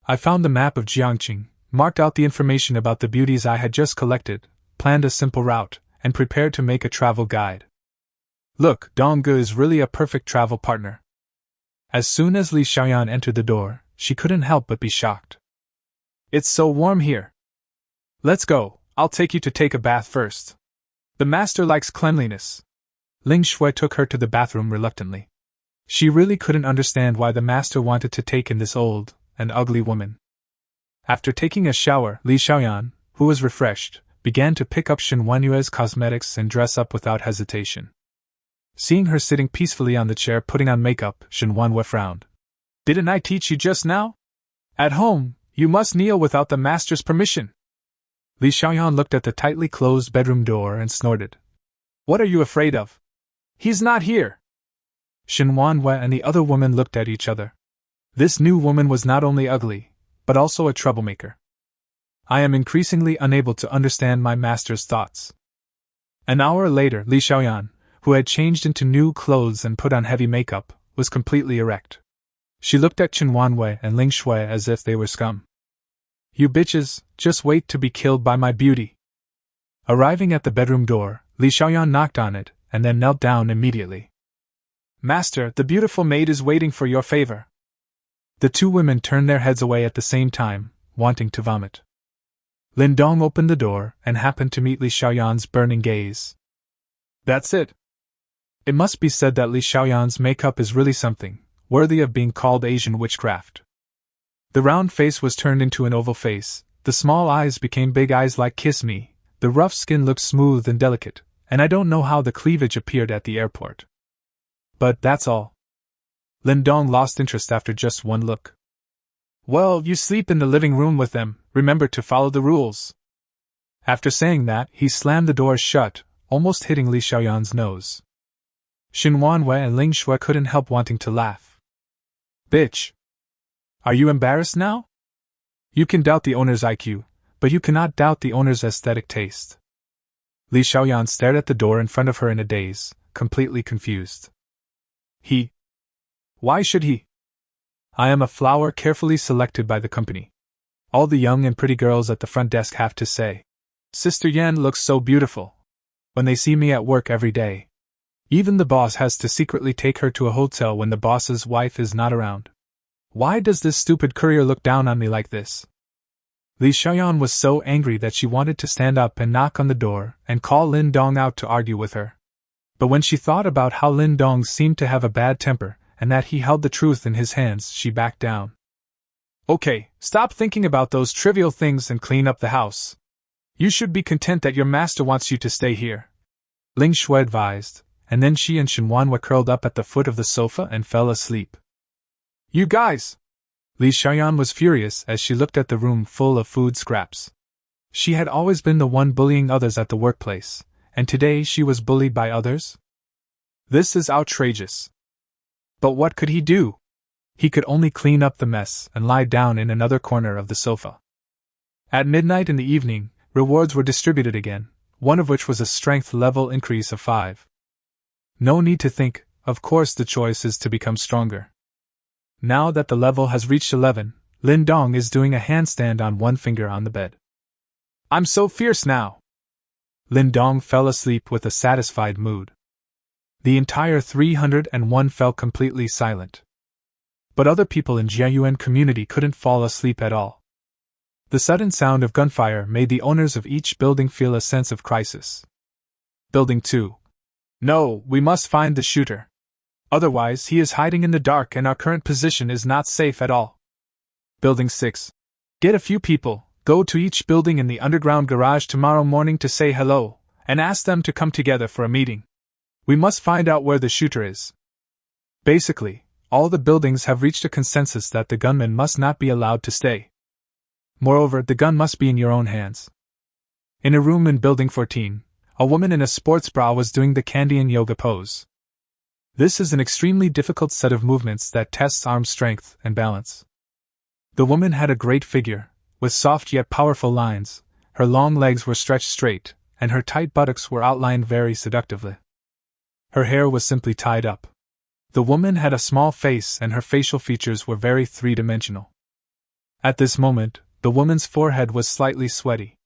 Speaker 1: I found the map of Jiangqing, marked out the information about the beauties I had just collected, planned a simple route, and prepared to make a travel guide. Look, Dongge is really a perfect travel partner. As soon as Li Xiaoyan entered the door, she couldn't help but be shocked. It's so warm here. Let's go, I'll take you to take a bath first. The master likes cleanliness. Ling Shui took her to the bathroom reluctantly. She really couldn't understand why the master wanted to take in this old and ugly woman. After taking a shower, Li Xiaoyan, who was refreshed, began to pick up Shinuan's cosmetics and dress up without hesitation. Seeing her sitting peacefully on the chair putting on makeup, Shinuan frowned. Didn't I teach you just now? At home, you must kneel without the master's permission. Li Xiaoyan looked at the tightly closed bedroom door and snorted. What are you afraid of? He's not here. Shinuan and the other woman looked at each other. This new woman was not only ugly, but also a troublemaker. I am increasingly unable to understand my master's thoughts. An hour later, Li Xiaoyan, who had changed into new clothes and put on heavy makeup, was completely erect. She looked at Shinuan and Ling Shui as if they were scum. You bitches, just wait to be killed by my beauty. Arriving at the bedroom door, Li Xiaoyan knocked on it, and then knelt down immediately. Master, the beautiful maid is waiting for your favor. The two women turned their heads away at the same time, wanting to vomit. Lindong opened the door and happened to meet Li Xiaoyan's burning gaze. That's it. It must be said that Li Xiaoyan's makeup is really something, worthy of being called Asian witchcraft. The round face was turned into an oval face, the small eyes became big eyes like kiss me, the rough skin looked smooth and delicate, and I don't know how the cleavage appeared at the airport. But that's all. Lindong lost interest after just one look. Well, you sleep in the living room with them, remember to follow the rules. After saying that, he slammed the door shut, almost hitting Li Xiaoyan's nose. Shinuan and Ling Shui couldn't help wanting to laugh. Bitch! Are you embarrassed now? You can doubt the owner's IQ, but you cannot doubt the owner's aesthetic taste. Li Xiaoyan stared at the door in front of her in a daze, completely confused. Why should he? I am a flower carefully selected by the company. All the young and pretty girls at the front desk have to say, Sister Yan looks so beautiful, when they see me at work every day. Even the boss has to secretly take her to a hotel when the boss's wife is not around. Why does this stupid courier look down on me like this? Li Xiaoyan was so angry that she wanted to stand up and knock on the door and call Lin Dong out to argue with her. But when she thought about how Lin Dong seemed to have a bad temper and that he held the truth in his hands, she backed down. Okay, stop thinking about those trivial things and clean up the house. You should be content that your master wants you to stay here, Ling Shui advised, and then she and Shinuan were curled up at the foot of the sofa and fell asleep. You guys! Li Xiaoyan was furious as she looked at the room full of food scraps. She had always been the one bullying others at the workplace, and today she was bullied by others? This is outrageous. But what could he do? He could only clean up the mess and lie down in another corner of the sofa. At midnight in the evening, rewards were distributed again, one of which was a strength level increase of 5. No need to think, of course the choice is to become stronger. Now that the level has reached 11, Lindong is doing a handstand on one finger on the bed. I'm so fierce now! Lindong fell asleep with a satisfied mood. The entire 301 fell completely silent. But other people in Jiayuan community couldn't fall asleep at all. The sudden sound of gunfire made the owners of each building feel a sense of crisis. Building 2. No, we must find the shooter. Otherwise, he is hiding in the dark and our current position is not safe at all. Building 6. Get a few people, go to each building in the underground garage tomorrow morning to say hello, and ask them to come together for a meeting. We must find out where the shooter is. Basically, all the buildings have reached a consensus that the gunman must not be allowed to stay. Moreover, the gun must be in your own hands. In a room in Building 14, a woman in a sports bra was doing the Kandian yoga pose. This is an extremely difficult set of movements that tests arm strength and balance. The woman had a great figure, with soft yet powerful lines, her long legs were stretched straight, and her tight buttocks were outlined very seductively. Her hair was simply tied up. The woman had a small face and her facial features were very three-dimensional. At this moment, the woman's forehead was slightly sweaty.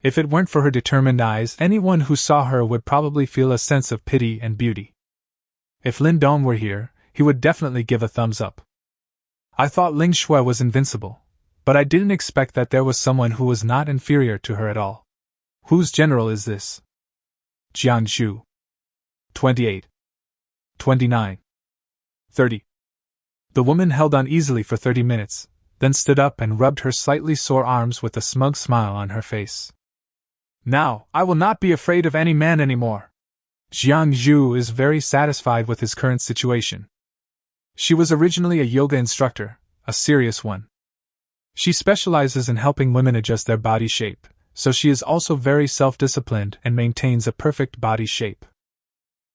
Speaker 1: If it weren't for her determined eyes, anyone who saw her would probably feel a sense of pity and beauty. If Lin Dong were here, he would definitely give a thumbs up. I thought Ling Shui was invincible, but I didn't expect that there was someone who was not inferior to her at all. Whose general is this? Jiang Zhu. 28. 29. 30. The woman held on easily for 30 minutes, then stood up and rubbed her slightly sore arms with a smug smile on her face. Now, I will not be afraid of any man anymore. Jiang Zhu is very satisfied with his current situation. She was originally a yoga instructor, a serious one. She specializes in helping women adjust their body shape, so she is also very self-disciplined and maintains a perfect body shape.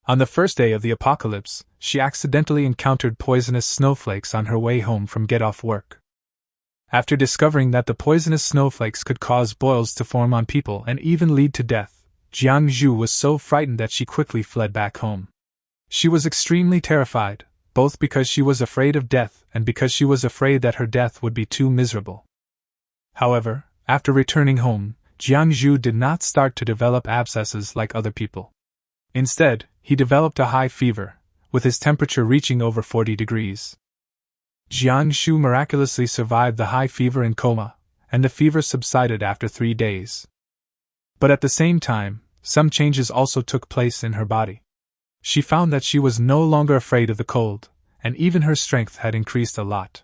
Speaker 1: On the first day of the apocalypse, she accidentally encountered poisonous snowflakes on her way home from get-off work. After discovering that the poisonous snowflakes could cause boils to form on people and even lead to death, Jiang Zhu was so frightened that she quickly fled back home. She was extremely terrified, both because she was afraid of death and because she was afraid that her death would be too miserable. However, after returning home, Jiang Zhu did not start to develop abscesses like other people. Instead, he developed a high fever, with his temperature reaching over 40 degrees. Jiang Zhu miraculously survived the high fever and coma, and the fever subsided after 3 days. But at the same time, some changes also took place in her body. She found that she was no longer afraid of the cold, and even her strength had increased a lot.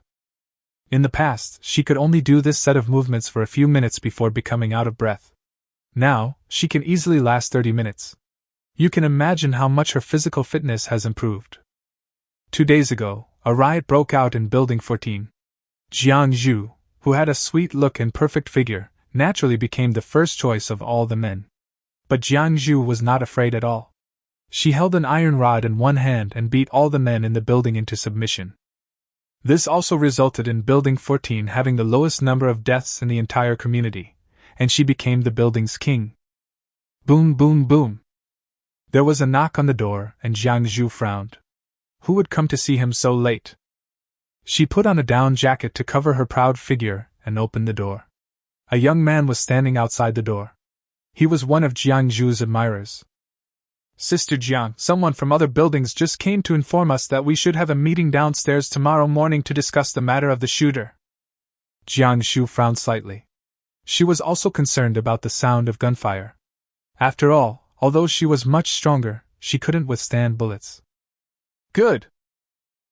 Speaker 1: In the past, she could only do this set of movements for a few minutes before becoming out of breath. Now, she can easily last 30 minutes. You can imagine how much her physical fitness has improved. 2 days ago, a riot broke out in Building 14. Jiang Zhu, who had a sweet look and perfect figure, naturally became the first choice of all the men. But Jiang Zhu was not afraid at all. She held an iron rod in one hand and beat all the men in the building into submission. This also resulted in Building 14 having the lowest number of deaths in the entire community, and she became the building's king. Boom, boom, boom. There was a knock on the door, and Jiang Zhu frowned. Who would come to see him so late? She put on a down jacket to cover her proud figure and opened the door. A young man was standing outside the door. He was one of Jiang Zhu's admirers. Sister Jiang, someone from other buildings just came to inform us that we should have a meeting downstairs tomorrow morning to discuss the matter of the shooter. Jiang Zhu frowned slightly. She was also concerned about the sound of gunfire. After all, although she was much stronger, she couldn't withstand bullets. Good.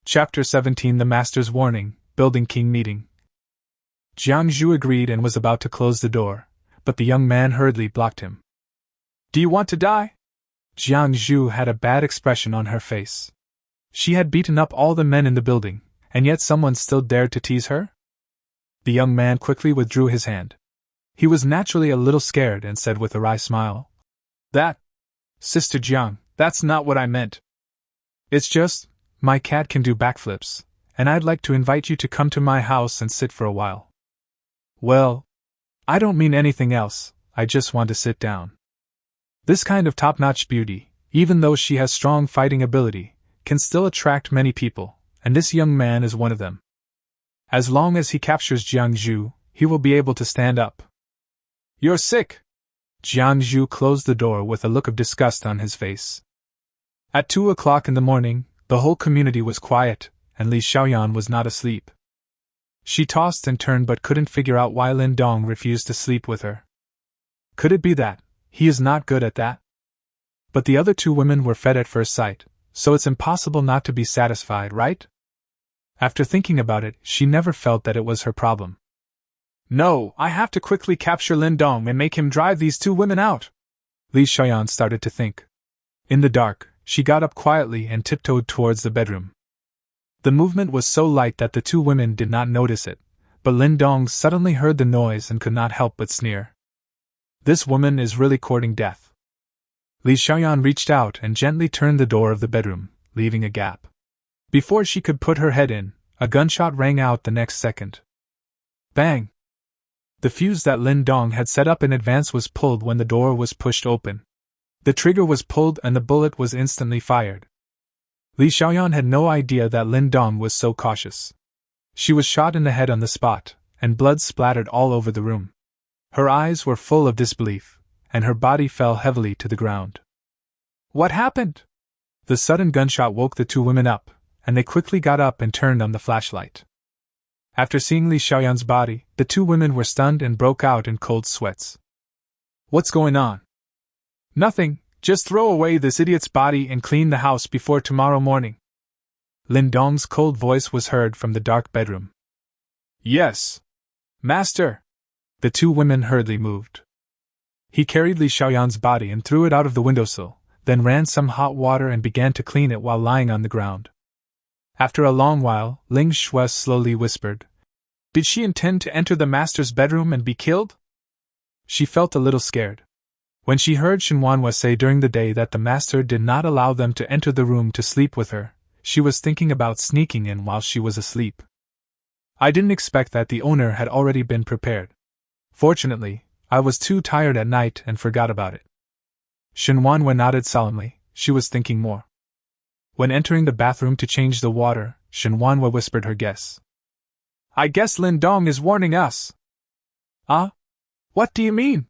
Speaker 1: Chapter 17 The Master's Warning, Building King Meeting. Jiang Zhu agreed and was about to close the door, but the young man hurriedly blocked him. Do you want to die? Jiang Zhu had a bad expression on her face. She had beaten up all the men in the building, and yet someone still dared to tease her? The young man quickly withdrew his hand. He was naturally a little scared and said with a wry smile, Sister Jiang, that's not what I meant. It's just, my cat can do backflips, and I'd like to invite you to come to my house and sit for a while. Well, I don't mean anything else, I just want to sit down. This kind of top-notch beauty, even though she has strong fighting ability, can still attract many people, and this young man is one of them. As long as he captures Jiang Zhu, he will be able to stand up. You're sick! Jiang Zhu closed the door with a look of disgust on his face. At 2 o'clock in the morning, the whole community was quiet, and Li Xiaoyan was not asleep. She tossed and turned but couldn't figure out why Lin Dong refused to sleep with her. Could it be that he is not good at that? But the other two women were fed at first sight, so it's impossible not to be satisfied, right? After thinking about it, she never felt that it was her problem. No, I have to quickly capture Lindong and make him drive these two women out. Li Xiaoyan started to think. In the dark, she got up quietly and tiptoed towards the bedroom. The movement was so light that the two women did not notice it, but Lindong suddenly heard the noise and could not help but sneer. This woman is really courting death. Li Xiaoyan reached out and gently turned the door of the bedroom, leaving a gap. Before she could put her head in, a gunshot rang out the next second. Bang! The fuse that Lin Dong had set up in advance was pulled when the door was pushed open. The trigger was pulled and the bullet was instantly fired. Li Xiaoyan had no idea that Lin Dong was so cautious. She was shot in the head on the spot, and blood splattered all over the room. Her eyes were full of disbelief, and her body fell heavily to the ground. What happened? The sudden gunshot woke the two women up, and they quickly got up and turned on the flashlight. After seeing Li Xiaoyan's body, the two women were stunned and broke out in cold sweats. What's going on? Nothing, just throw away this idiot's body and clean the house before tomorrow morning. Lindong's cold voice was heard from the dark bedroom. Yes, Master. The two women hurriedly moved. He carried Li Xiaoyan's body and threw it out of the windowsill, then ran some hot water and began to clean it while lying on the ground. After a long while, Ling Shui slowly whispered, Did she intend to enter the master's bedroom and be killed? She felt a little scared. When she heard Shinuan say during the day that the master did not allow them to enter the room to sleep with her, she was thinking about sneaking in while she was asleep. I didn't expect that the owner had already been prepared. Fortunately, I was too tired at night and forgot about it. Shinuan nodded solemnly. She was thinking more. When entering the bathroom to change the water, Shinuan whispered her guess. I guess Lindong is warning us. What do you mean?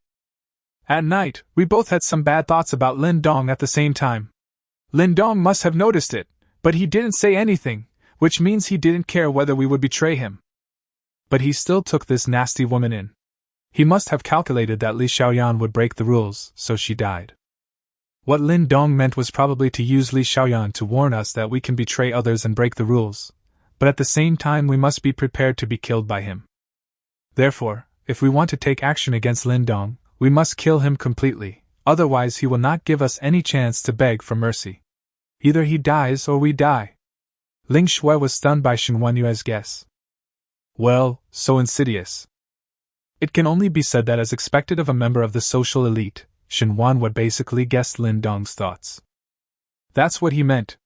Speaker 1: At night, we both had some bad thoughts about Lindong at the same time. Lindong must have noticed it, but he didn't say anything, which means he didn't care whether we would betray him. But he still took this nasty woman in. He must have calculated that Li Xiaoyan would break the rules, so she died. What Lin Dong meant was probably to use Li Xiaoyan to warn us that we can betray others and break the rules, but at the same time we must be prepared to be killed by him. Therefore, if we want to take action against Lin Dong, we must kill him completely, otherwise he will not give us any chance to beg for mercy. Either he dies or we die. Ling Shui was stunned by Shinuan's guess. Well, so insidious. It can only be said that as expected of a member of the social elite, Shinuan basically guessed Lin Dong's thoughts. That's what he meant.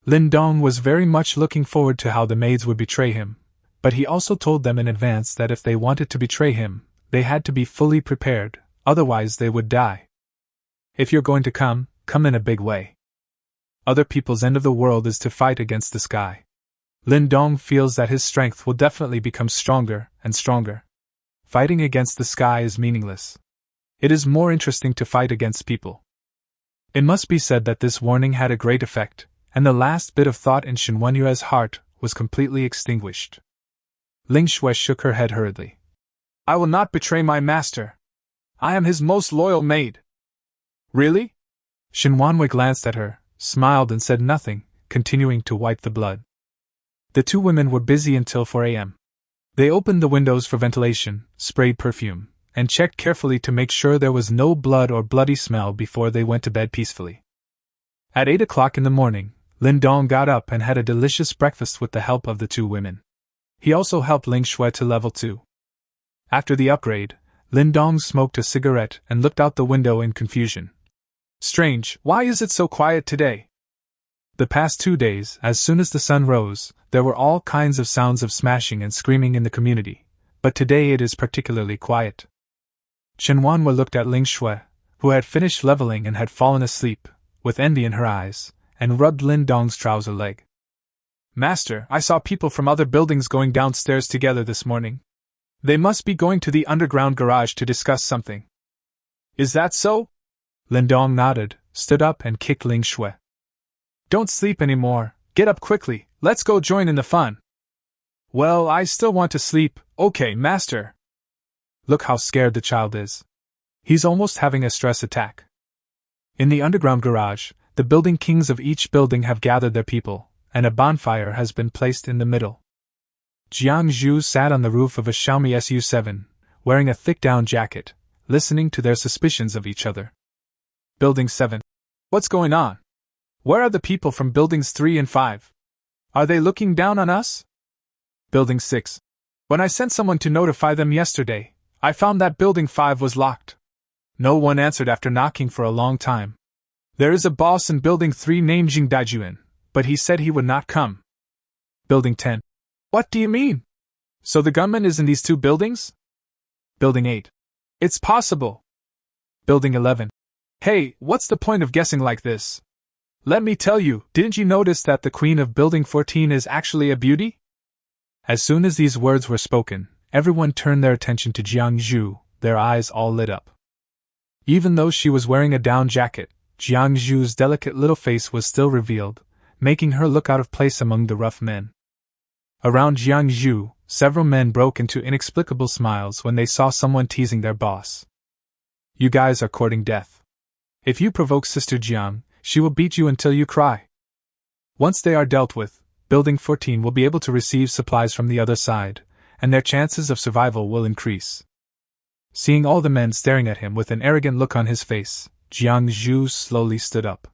Speaker 1: Lin Dong was very much looking forward to how the maids would betray him, but he also told them in advance that if they wanted to betray him, they had to be fully prepared, otherwise they would die. If you're going to come in a big way. Other people's end of the world is to fight against the sky. Lindong feels that his strength will definitely become stronger and stronger. Fighting against the sky is meaningless. It is more interesting to fight against people. It must be said that this warning had a great effect, and the last bit of thought in Shinuan's heart was completely extinguished. Lingua shook her head hurriedly. I will not betray my master. I am his most loyal maid. Really? Shinuan glanced at her, smiled and said nothing, continuing to wipe the blood. The two women were busy until 4 a.m. They opened the windows for ventilation, sprayed perfume, and checked carefully to make sure there was no blood or bloody smell before they went to bed peacefully. At 8 o'clock in the morning, Lindong got up and had a delicious breakfast with the help of the two women. He also helped Lingua to level 2. After the upgrade, Lindong smoked a cigarette and looked out the window in confusion. Strange, why is it so quiet today? The past 2 days, as soon as the sun rose, there were all kinds of sounds of smashing and screaming in the community, but today it is particularly quiet. Shinuan looked at Lingua, who had finished leveling and had fallen asleep, with envy in her eyes, and rubbed Lindong's trouser leg. Master, I saw people from other buildings going downstairs together this morning. They must be going to the underground garage to discuss something. Is that so? Lindong nodded, stood up and kicked Lingua. Don't sleep anymore, get up quickly, let's go join in the fun. Well, I still want to sleep, okay, master. Look how scared the child is. He's almost having a stress attack. In the underground garage, the building kings of each building have gathered their people, and a bonfire has been placed in the middle. Jiang Zhu sat on the roof of a Xiaomi SU7, wearing a thick down jacket, listening to their suspicions of each other. Building 7. What's going on? Where are the people from buildings 3 and 5? Are they looking down on us? Building 6. When I sent someone to notify them yesterday, I found that building 5 was locked. No one answered after knocking for a long time. There is a boss in building 3 named Jing Daijuan, but he said he would not come. Building 10. What do you mean? So the gunman is in these 2 buildings? Building 8. It's possible. Building 11. Hey, what's the point of guessing like this? Let me tell you, didn't you notice that the queen of building 14 is actually a beauty? As soon as these words were spoken, everyone turned their attention to Jiang Zhu, their eyes all lit up. Even though she was wearing a down jacket, Jiang Zhu's delicate little face was still revealed, making her look out of place among the rough men. Around Jiang Zhu, several men broke into inexplicable smiles when they saw someone teasing their boss. You guys are courting death. If you provoke Sister Jiang, she will beat you until you cry. Once they are dealt with, Building 14 will be able to receive supplies from the other side, and their chances of survival will increase. Seeing all the men staring at him with an arrogant look on his face, Jiang Zhu slowly stood up.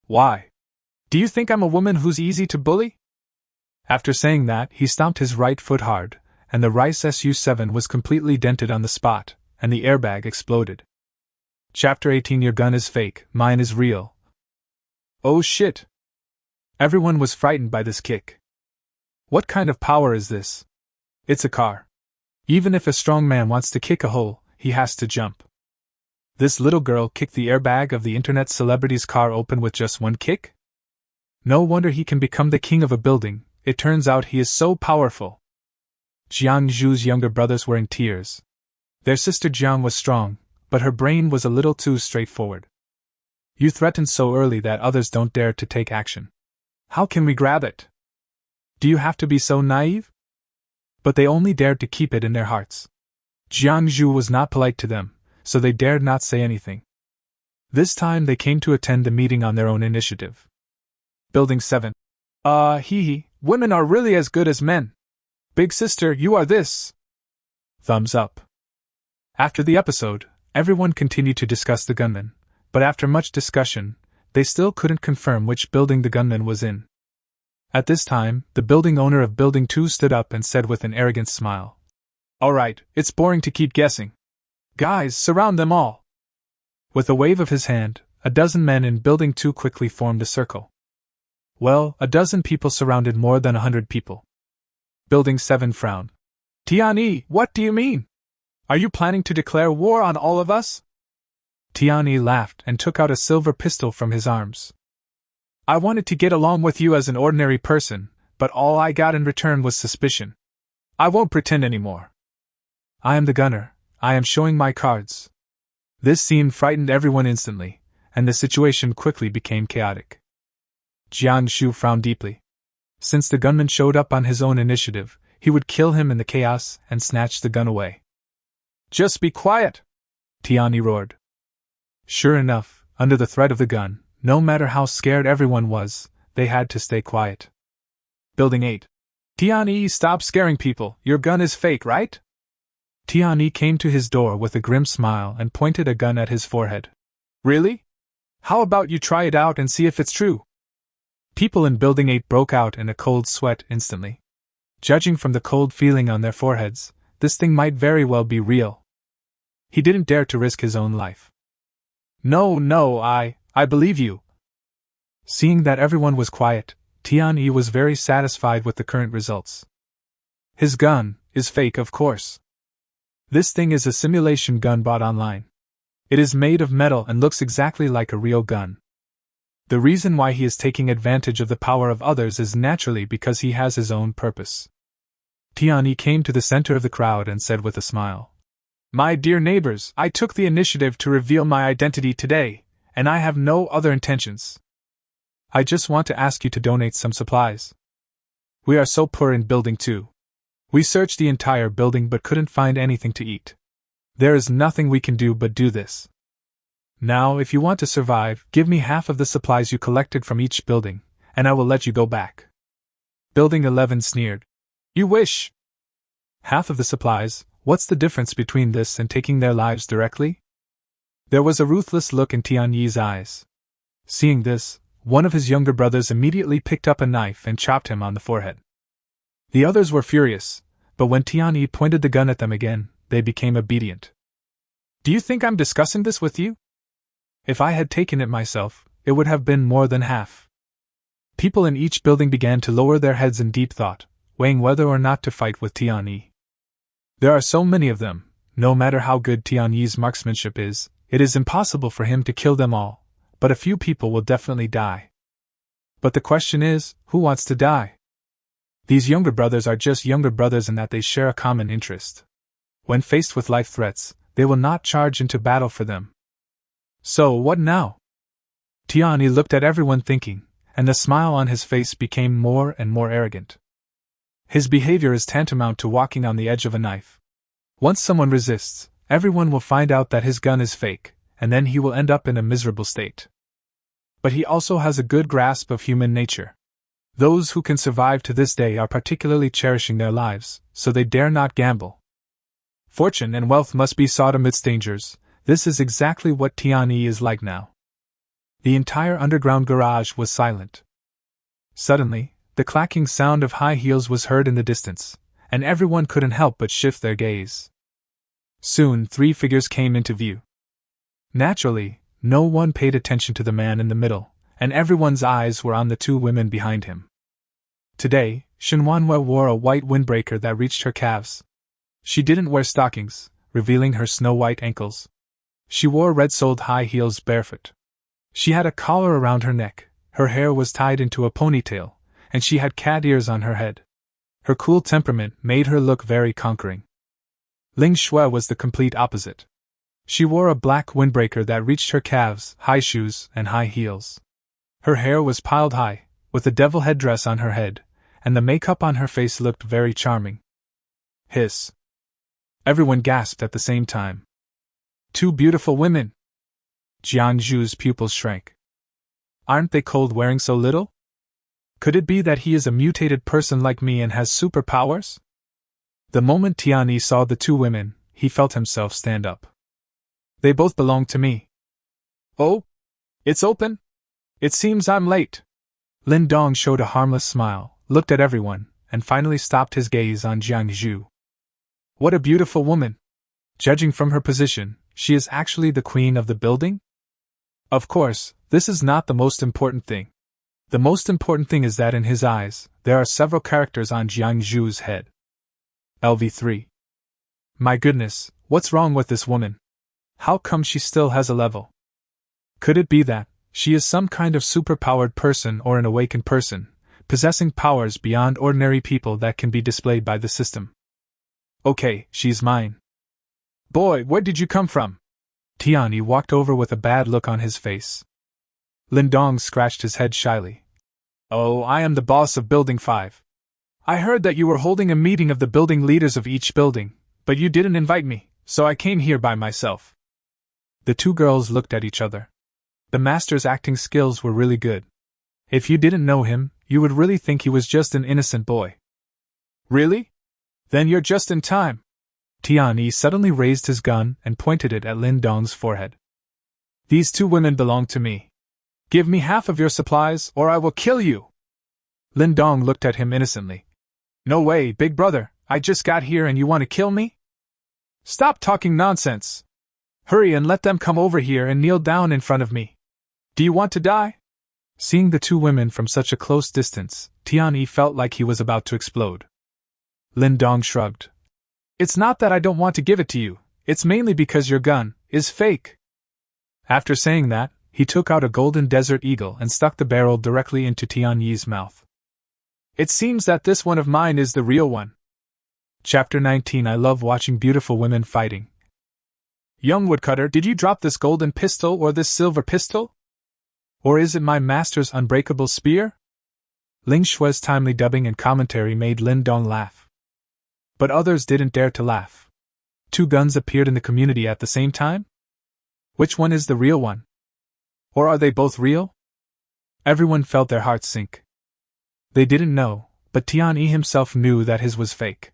Speaker 1: Why? Do you think I'm a woman who's easy to bully? After saying that, he stomped his right foot hard, and the Rice SU-7 was completely dented on the spot, and the airbag exploded. Chapter 18. Your gun is fake, mine is real. Oh shit! Everyone was frightened by this kick. What kind of power is this? It's a car. Even if a strong man wants to kick a hole, he has to jump. This little girl kicked the airbag of the internet celebrity's car open with just one kick? No wonder he can become the king of a building, it turns out he is so powerful. Jiang Zhu's younger brothers were in tears. Their sister Jiang was strong, but her brain was a little too straightforward. You threaten so early that others don't dare to take action. How can we grab it? Do you have to be so naive? But they only dared to keep it in their hearts. Jiang Zhu was not polite to them, so they dared not say anything. This time they came to attend the meeting on their own initiative. Building 7. Women are really as good as men. Big sister, you are this. Thumbs up. After the episode, everyone continued to discuss the gunman, but after much discussion, they still couldn't confirm which building the gunman was in. At this time, the building owner of Building 2 stood up and said with an arrogant smile, Alright, it's boring to keep guessing. Guys, surround them all. With a wave of his hand, a dozen men in Building 2 quickly formed a circle. Well, a dozen people surrounded more than 100 people. Building 7 frowned. Tianyi, what do you mean? Are you planning to declare war on all of us? Tianyi laughed and took out a silver pistol from his arms. I wanted to get along with you as an ordinary person, but all I got in return was suspicion. I won't pretend anymore. I am the gunner. I am showing my cards. This scene frightened everyone instantly, and the situation quickly became chaotic. Jiangshu frowned deeply. Since the gunman showed up on his own initiative, he would kill him in the chaos and snatch the gun away. Just be quiet! Tiani roared. Sure enough, under the threat of the gun, no matter how scared everyone was, they had to stay quiet. Building 8. Tiani, stop scaring people. Your gun is fake, right? Tiani came to his door with a grim smile and pointed a gun at his forehead. Really? How about you try it out and see if it's true? People in Building 8 broke out in a cold sweat instantly. Judging from the cold feeling on their foreheads, this thing might very well be real. He didn't dare to risk his own life. No, I believe you. Seeing that everyone was quiet, Tian-yi was very satisfied with the current results. His gun is fake, of course. This thing is a simulation gun bought online. It is made of metal and looks exactly like a real gun. The reason why he is taking advantage of the power of others is naturally because he has his own purpose. Tian-yi came to the center of the crowd and said with a smile, My dear neighbors, I took the initiative to reveal my identity today, and I have no other intentions. I just want to ask you to donate some supplies. We are so poor in Building 2. We searched the entire building but couldn't find anything to eat. There is nothing we can do but do this. Now, if you want to survive, give me half of the supplies you collected from each building, and I will let you go back. Building 11 sneered. You wish? Half of the supplies? What's the difference between this and taking their lives directly? There was a ruthless look in Tian-yi's eyes. Seeing this, one of his younger brothers immediately picked up a knife and chopped him on the forehead. The others were furious, but when Tian-yi pointed the gun at them again, they became obedient. Do you think I'm discussing this with you? If I had taken it myself, it would have been more than half. People in each building began to lower their heads in deep thought, weighing whether or not to fight with Tian-yi. There are so many of them, no matter how good Tian-yi's marksmanship is, it is impossible for him to kill them all, but a few people will definitely die. But the question is, who wants to die? These younger brothers are just younger brothers in that they share a common interest. When faced with life threats, they will not charge into battle for them. So what now? Tian-yi looked at everyone thinking, and the smile on his face became more and more arrogant. His behavior is tantamount to walking on the edge of a knife. Once someone resists, everyone will find out that his gun is fake, and then he will end up in a miserable state. But he also has a good grasp of human nature. Those who can survive to this day are particularly cherishing their lives, so they dare not gamble. Fortune and wealth must be sought amidst dangers. This is exactly what Tian-yi is like now. The entire underground garage was silent. Suddenly, the clacking sound of high heels was heard in the distance, and everyone couldn't help but shift their gaze. Soon 3 figures came into view. Naturally, no one paid attention to the man in the middle, and everyone's eyes were on the 2 women behind him. Today, Shinuan wore a white windbreaker that reached her calves. She didn't wear stockings, revealing her snow-white ankles. She wore red-soled high heels barefoot. She had a collar around her neck, her hair was tied into a ponytail, and she had cat ears on her head. Her cool temperament made her look very conquering. Ling Shui was the complete opposite. She wore a black windbreaker that reached her calves, high shoes, and high heels. Her hair was piled high, with a devil headdress on her head, and the makeup on her face looked very charming. Hiss. Everyone gasped at the same time. 2 beautiful women! Jianzhu's pupils shrank. Aren't they cold wearing so little? Could it be that he is a mutated person like me and has superpowers? The moment Tian-yi saw the 2 women, he felt himself stand up. They both belong to me. Oh? It's open? It seems I'm late. Lin Dong showed a harmless smile, looked at everyone, and finally stopped his gaze on Jiangzhu. What a beautiful woman! Judging from her position, she is actually the queen of the building? Of course, this is not the most important thing. The most important thing is that in his eyes, there are several characters on Jiangzhu's head. LV3. My goodness, what's wrong with this woman? How come she still has a level? Could it be that, She is some kind of superpowered person or an awakened person, possessing powers beyond ordinary people that can be displayed by the system. Okay, she's mine. Boy, where did you come from? Tianyi walked over with a bad look on his face. Lindong scratched his head shyly. Oh, I am the boss of Building 5. I heard that you were holding a meeting of the building leaders of each building, but you didn't invite me, so I came here by myself. The two girls looked at each other. The master's acting skills were really good. If you didn't know him, you would really think he was just an innocent boy. Really? Then you're just in time. Tianyi suddenly raised his gun and pointed it at Lin Dong's forehead. These two women belong to me. Give me half of your supplies, or I will kill you. Lin Dong looked at him innocently. No way, big brother, I just got here and you want to kill me? Stop talking nonsense. Hurry and let them come over here and kneel down in front of me. Do you want to die? Seeing the two women from such a close distance, Tianyi felt like he was about to explode. Lin Dong shrugged. It's not that I don't want to give it to you, it's mainly because your gun is fake. After saying that, he took out a golden desert eagle and stuck the barrel directly into Tianyi's mouth. It seems that this one of mine is the real one. Chapter 19. I love watching beautiful women fighting. Young woodcutter, did you drop this golden pistol or this silver pistol? Or is it my master's unbreakable spear? Ling Shui's timely dubbing and commentary made Lin Dong laugh. But others didn't dare to laugh. Two guns appeared in the community at the same time? Which one is the real one? Or are they both real? Everyone felt their hearts sink. They didn't know, but Tianyi himself knew that his was fake.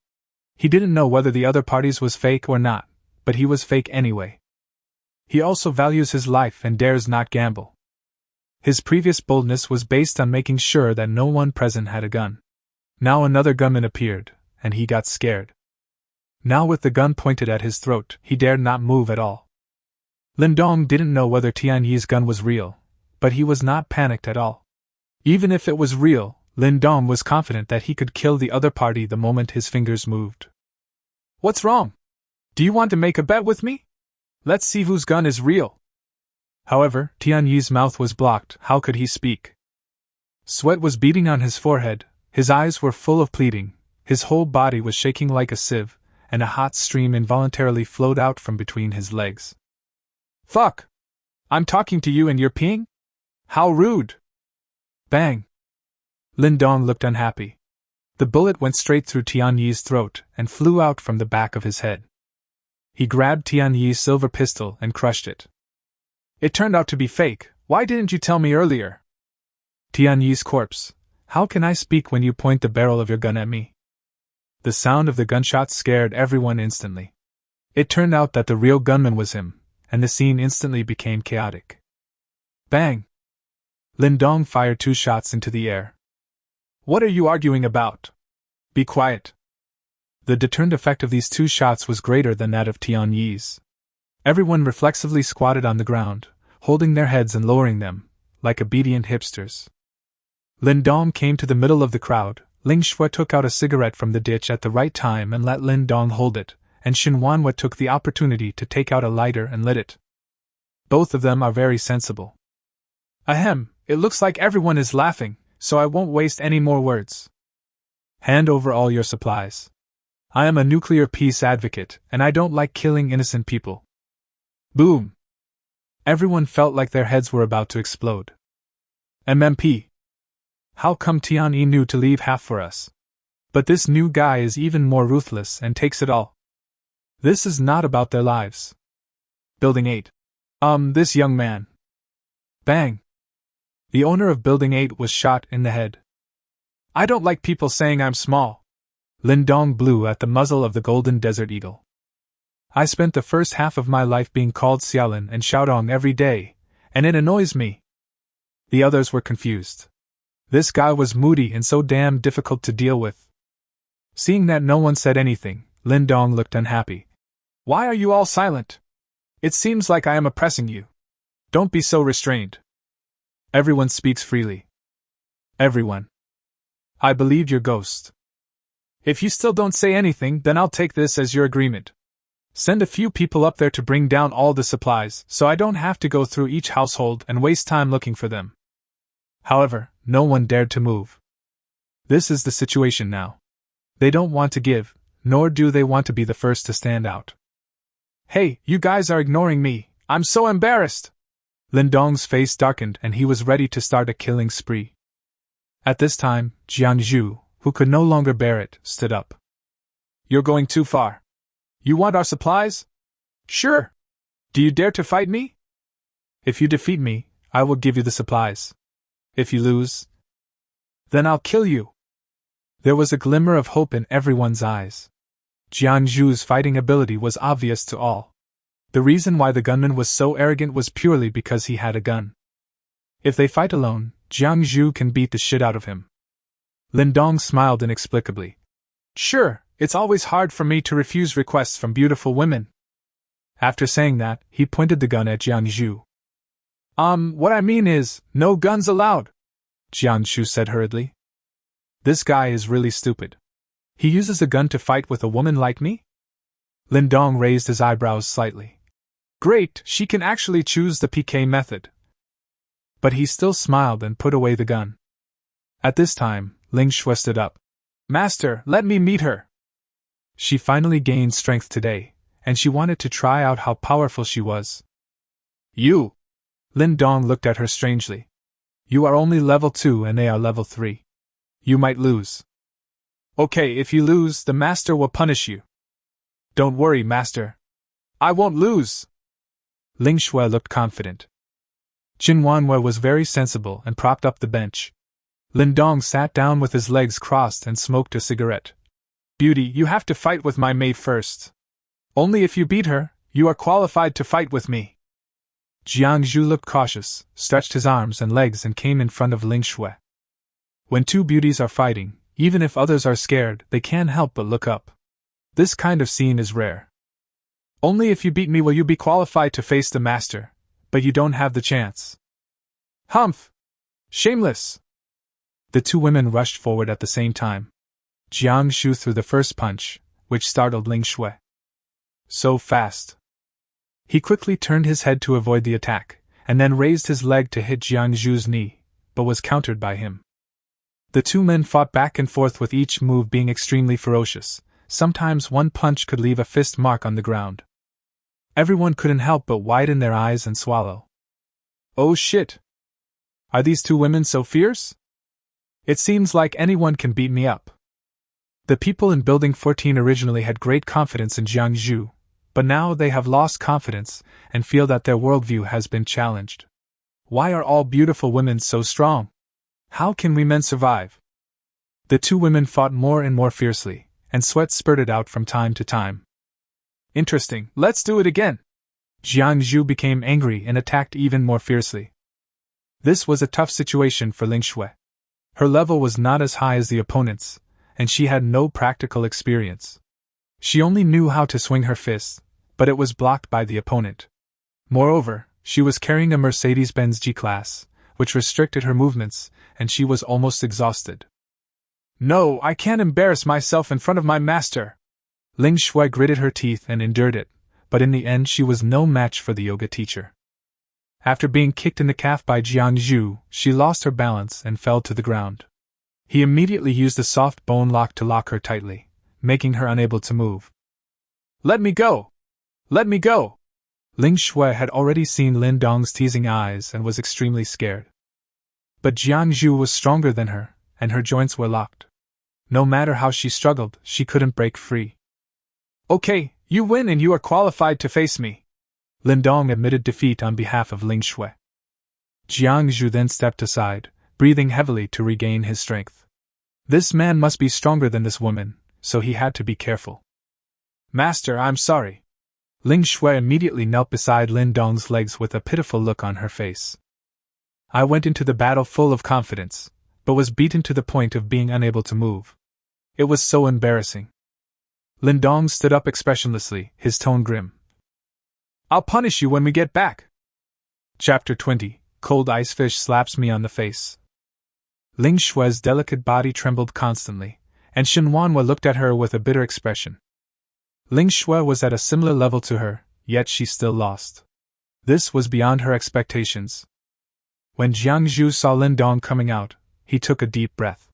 Speaker 1: He didn't know whether the other party's was fake or not, but he was fake anyway. He also values his life and dares not gamble. His previous boldness was based on making sure that no one present had a gun. Now another gunman appeared, and he got scared. Now with the gun pointed at his throat, he dared not move at all. Lindong didn't know whether Tianyi's gun was real, but he was not panicked at all. Even if it was real, Lindong was confident that he could kill the other party the moment his fingers moved. What's wrong? Do you want to make a bet with me? Let's see whose gun is real. However, Tianyi's mouth was blocked. How could he speak? Sweat was beading on his forehead, his eyes were full of pleading, his whole body was shaking like a sieve, and a hot stream involuntarily flowed out from between his legs. Fuck! I'm talking to you and you're peeing? How rude! Bang! Lindong looked unhappy. The bullet went straight through Tianyi's throat and flew out from the back of his head. He grabbed Tianyi's silver pistol and crushed it. It turned out to be fake. Why didn't you tell me earlier? Tianyi's corpse. How can I speak when you point the barrel of your gun at me? The sound of the gunshot scared everyone instantly. It turned out that the real gunman was him, and the scene instantly became chaotic. Bang! Lindong fired 2 shots into the air. What are you arguing about? Be quiet. The deterrent effect of these 2 shots was greater than that of Tianyi's. Everyone reflexively squatted on the ground, holding their heads and lowering them, like obedient hipsters. Lindong came to the middle of the crowd. Ling Shui took out a cigarette from the ditch at the right time and let Lindong hold it, and Shinuan took the opportunity to take out a lighter and lit it. Both of them are very sensible. Ahem, it looks like everyone is laughing, so I won't waste any more words. Hand over all your supplies. I am a nuclear peace advocate, and I don't like killing innocent people. Boom! Everyone felt like their heads were about to explode. MMP. How come Tianyi knew to leave half for us? But this new guy is even more ruthless and takes it all. This is not about their lives. Building 8. This young man. Bang! The owner of Building 8 was shot in the head. I don't like people saying I'm small. Lindong blew at the muzzle of the golden desert eagle. I spent the first half of my life being called Xiaolin and Shoudong every day, and it annoys me. The others were confused. This guy was moody and so damn difficult to deal with. Seeing that no one said anything, Lindong looked unhappy. Why are you all silent? It seems like I am oppressing you. Don't be so restrained. Everyone speaks freely. Everyone. I believe your ghost. If you still don't say anything, then I'll take this as your agreement. Send a few people up there to bring down all the supplies, so I don't have to go through each household and waste time looking for them. However, no one dared to move. This is the situation now. They don't want to give, nor do they want to be the first to stand out. Hey, you guys are ignoring me. I'm so embarrassed. Lindong's face darkened and he was ready to start a killing spree. At this time, Jiangzhu, who could no longer bear it, stood up. You're going too far. You want our supplies? Sure. Do you dare to fight me? If you defeat me, I will give you the supplies. If you lose, then I'll kill you. There was a glimmer of hope in everyone's eyes. Jiangzhu's fighting ability was obvious to all. The reason why the gunman was so arrogant was purely because he had a gun. If they fight alone, Jiangzhu can beat the shit out of him. Lindong smiled inexplicably. Sure, it's always hard for me to refuse requests from beautiful women. After saying that, he pointed the gun at Jiangzhu. What I mean is, no guns allowed, Jiangzhu said hurriedly. This guy is really stupid. He uses a gun to fight with a woman like me? Lindong raised his eyebrows slightly. Great, she can actually choose the PK method. But he still smiled and put away the gun. At this time, Lingua stood up. Master, let me meet her. She finally gained strength today, and she wanted to try out how powerful she was. You! Lindong looked at her strangely. You are only level 2 and they are level 3. You might lose. Okay, if you lose, the master will punish you. Don't worry, master. I won't lose. Lingua looked confident. Shinuan was very sensible and propped up the bench. Lindong sat down with his legs crossed and smoked a cigarette. Beauty, you have to fight with my maid first. Only if you beat her, you are qualified to fight with me. Jiangzhu looked cautious, stretched his arms and legs and came in front of Lingua. When two beauties are fighting, even if others are scared, they can't help but look up. This kind of scene is rare. Only if you beat me will you be qualified to face the master, but you don't have the chance. Humph! Shameless! The two women rushed forward at the same time. Jiangzhu threw the first punch, which startled Lingua. So fast. He quickly turned his head to avoid the attack, and then raised his leg to hit Jiangzhu's knee, but was countered by him. The two men fought back and forth with each move being extremely ferocious. Sometimes one punch could leave a fist mark on the ground. Everyone couldn't help but widen their eyes and swallow. Oh shit! Are these two women so fierce? It seems like anyone can beat me up. The people in Building 14 originally had great confidence in Jiangzhu, but now they have lost confidence and feel that their worldview has been challenged. Why are all beautiful women so strong? How can we men survive? The two women fought more and more fiercely, and sweat spurted out from time to time. Interesting, let's do it again. Jiangzhu became angry and attacked even more fiercely. This was a tough situation for Lingua. Her level was not as high as the opponent's, and she had no practical experience. She only knew how to swing her fists, but it was blocked by the opponent. Moreover, she was carrying a Mercedes-Benz G-Class, which restricted her movements, and she was almost exhausted. No, I can't embarrass myself in front of my master. Lingua gritted her teeth and endured it, but in the end she was no match for the yoga teacher. After being kicked in the calf by Jiangzhu, she lost her balance and fell to the ground. He immediately used a soft bone lock to lock her tightly, making her unable to move. Let me go! Let me go! Lingua had already seen Lindong's teasing eyes and was extremely scared. But Jiangzhu was stronger than her, and her joints were locked. No matter how she struggled, she couldn't break free. Okay, you win and you are qualified to face me. Lindong admitted defeat on behalf of Lingua. Jiangzhu then stepped aside, breathing heavily to regain his strength. This man must be stronger than this woman, so he had to be careful. Master, I'm sorry. Lingua immediately knelt beside Lindong's legs with a pitiful look on her face. I went into the battle full of confidence, but was beaten to the point of being unable to move. It was so embarrassing. Lindong stood up expressionlessly, his tone grim. I'll punish you when we get back. Chapter 20. Cold ice fish slaps me on the face. Lingua's delicate body trembled constantly, and Shinuan looked at her with a bitter expression. Ling Shui was at a similar level to her, yet she still lost. This was beyond her expectations. When Jiang Zhu saw Lin Dong coming out, he took a deep breath.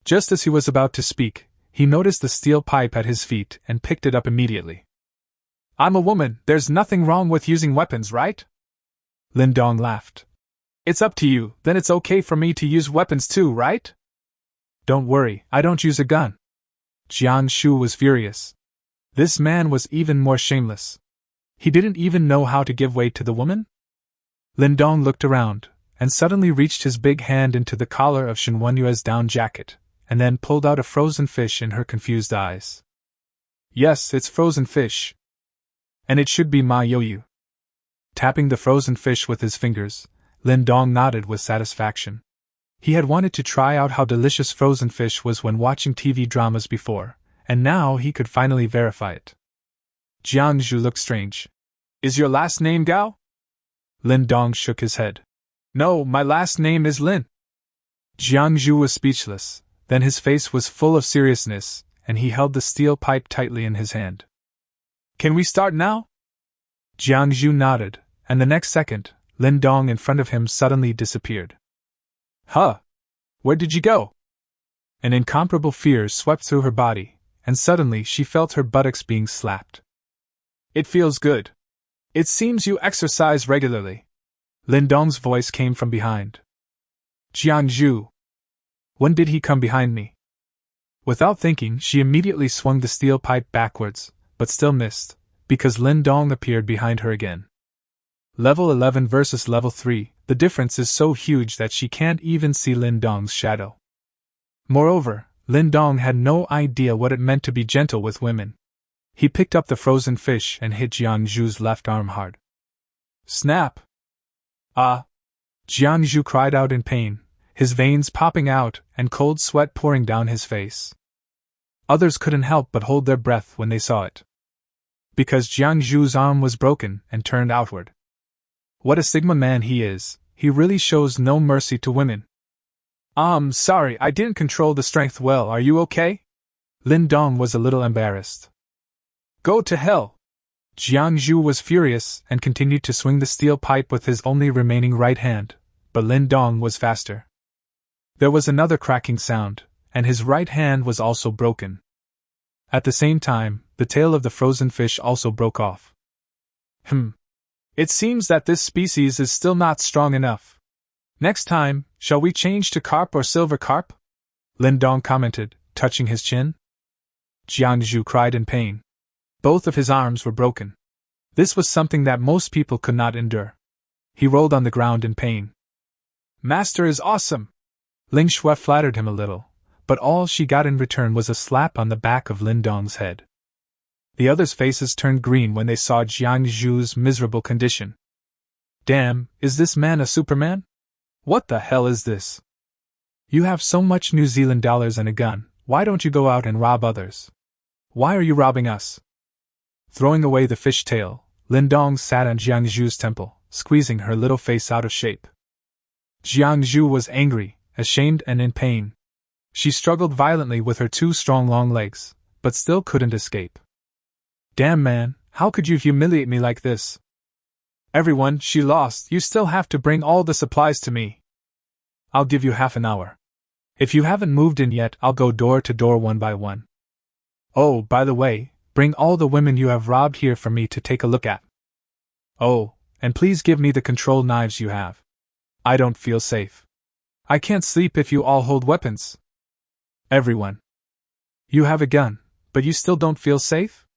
Speaker 1: Just as he was about to speak, he noticed the steel pipe at his feet and picked it up immediately. I'm a woman, there's nothing wrong with using weapons, right? Lin Dong laughed. It's up to you, then it's okay for me to use weapons too, right? Don't worry, I don't use a gun. Jiang Zhu was furious. This man was even more shameless. He didn't even know how to give way to the woman? Lindong looked around, and suddenly reached his big hand into the collar of Shinuan Yue's down jacket, and then pulled out a frozen fish in her confused eyes. Yes, it's frozen fish. And it should be Ma Yoyu. Tapping the frozen fish with his fingers, Lindong nodded with satisfaction. He had wanted to try out how delicious frozen fish was when watching TV dramas before, and now he could finally verify it. Jiang Zhu looked strange. Is your last name Gao? Lin Dong shook his head. No, my last name is Lin. Jiang Zhu was speechless, then his face was full of seriousness, and he held the steel pipe tightly in his hand. Can we start now? Jiang Zhu nodded, and the next second, Lin Dong in front of him suddenly disappeared. Huh! Where did you go? An incomparable fear swept through her body, and suddenly she felt her buttocks being slapped. It feels good. It seems you exercise regularly. Lindong's voice came from behind. Jiang Zhu. When did he come behind me? Without thinking, she immediately swung the steel pipe backwards, but still missed, because Lindong appeared behind her again. Level 11 versus level 3, the difference is so huge that she can't even see Lindong's shadow. Moreover, Lindong had no idea what it meant to be gentle with women. He picked up the frozen fish and hit Jiang Zhu's left arm hard. Snap! Ah! Jiang Zhu cried out in pain, his veins popping out and cold sweat pouring down his face. Others couldn't help but hold their breath when they saw it. Because Jiang Zhu's arm was broken and turned outward. What a Sigma man he is, he really shows no mercy to women. Sorry, I didn't control the strength well, are you okay? Lin Dong was a little embarrassed. Go to hell! Jiang Zhu was furious and continued to swing the steel pipe with his only remaining right hand, but Lin Dong was faster. There was another cracking sound, and his right hand was also broken. At the same time, the tail of the frozen fish also broke off. It seems that this species is still not strong enough. Next time, shall we change to carp or silver carp? Lindong commented, touching his chin. Jiang Zhu cried in pain. Both of his arms were broken. This was something that most people could not endure. He rolled on the ground in pain. Master is awesome! Ling Shui flattered him a little, but all she got in return was a slap on the back of Lindong's head. The others' faces turned green when they saw Jiang Zhu's miserable condition. Damn, is this man a Superman? What the hell is this? You have so much New Zealand dollars and a gun, why don't you go out and rob others? Why are you robbing us? Throwing away the fish tail, Lindong sat on Jiang Zhu's temple, squeezing her little face out of shape. Jiang Zhu was angry, ashamed and in pain. She struggled violently with her two strong long legs, but still couldn't escape. Damn man, how could you humiliate me like this? Everyone, she lost, you still have to bring all the supplies to me. I'll give you half an hour. If you haven't moved in yet, I'll go door to door one by one. Oh, by the way, bring all the women you have robbed here for me to take a look at. Oh, and please give me the control knives you have. I don't feel safe. I can't sleep if you all hold weapons. Everyone. You have a gun, but you still don't feel safe?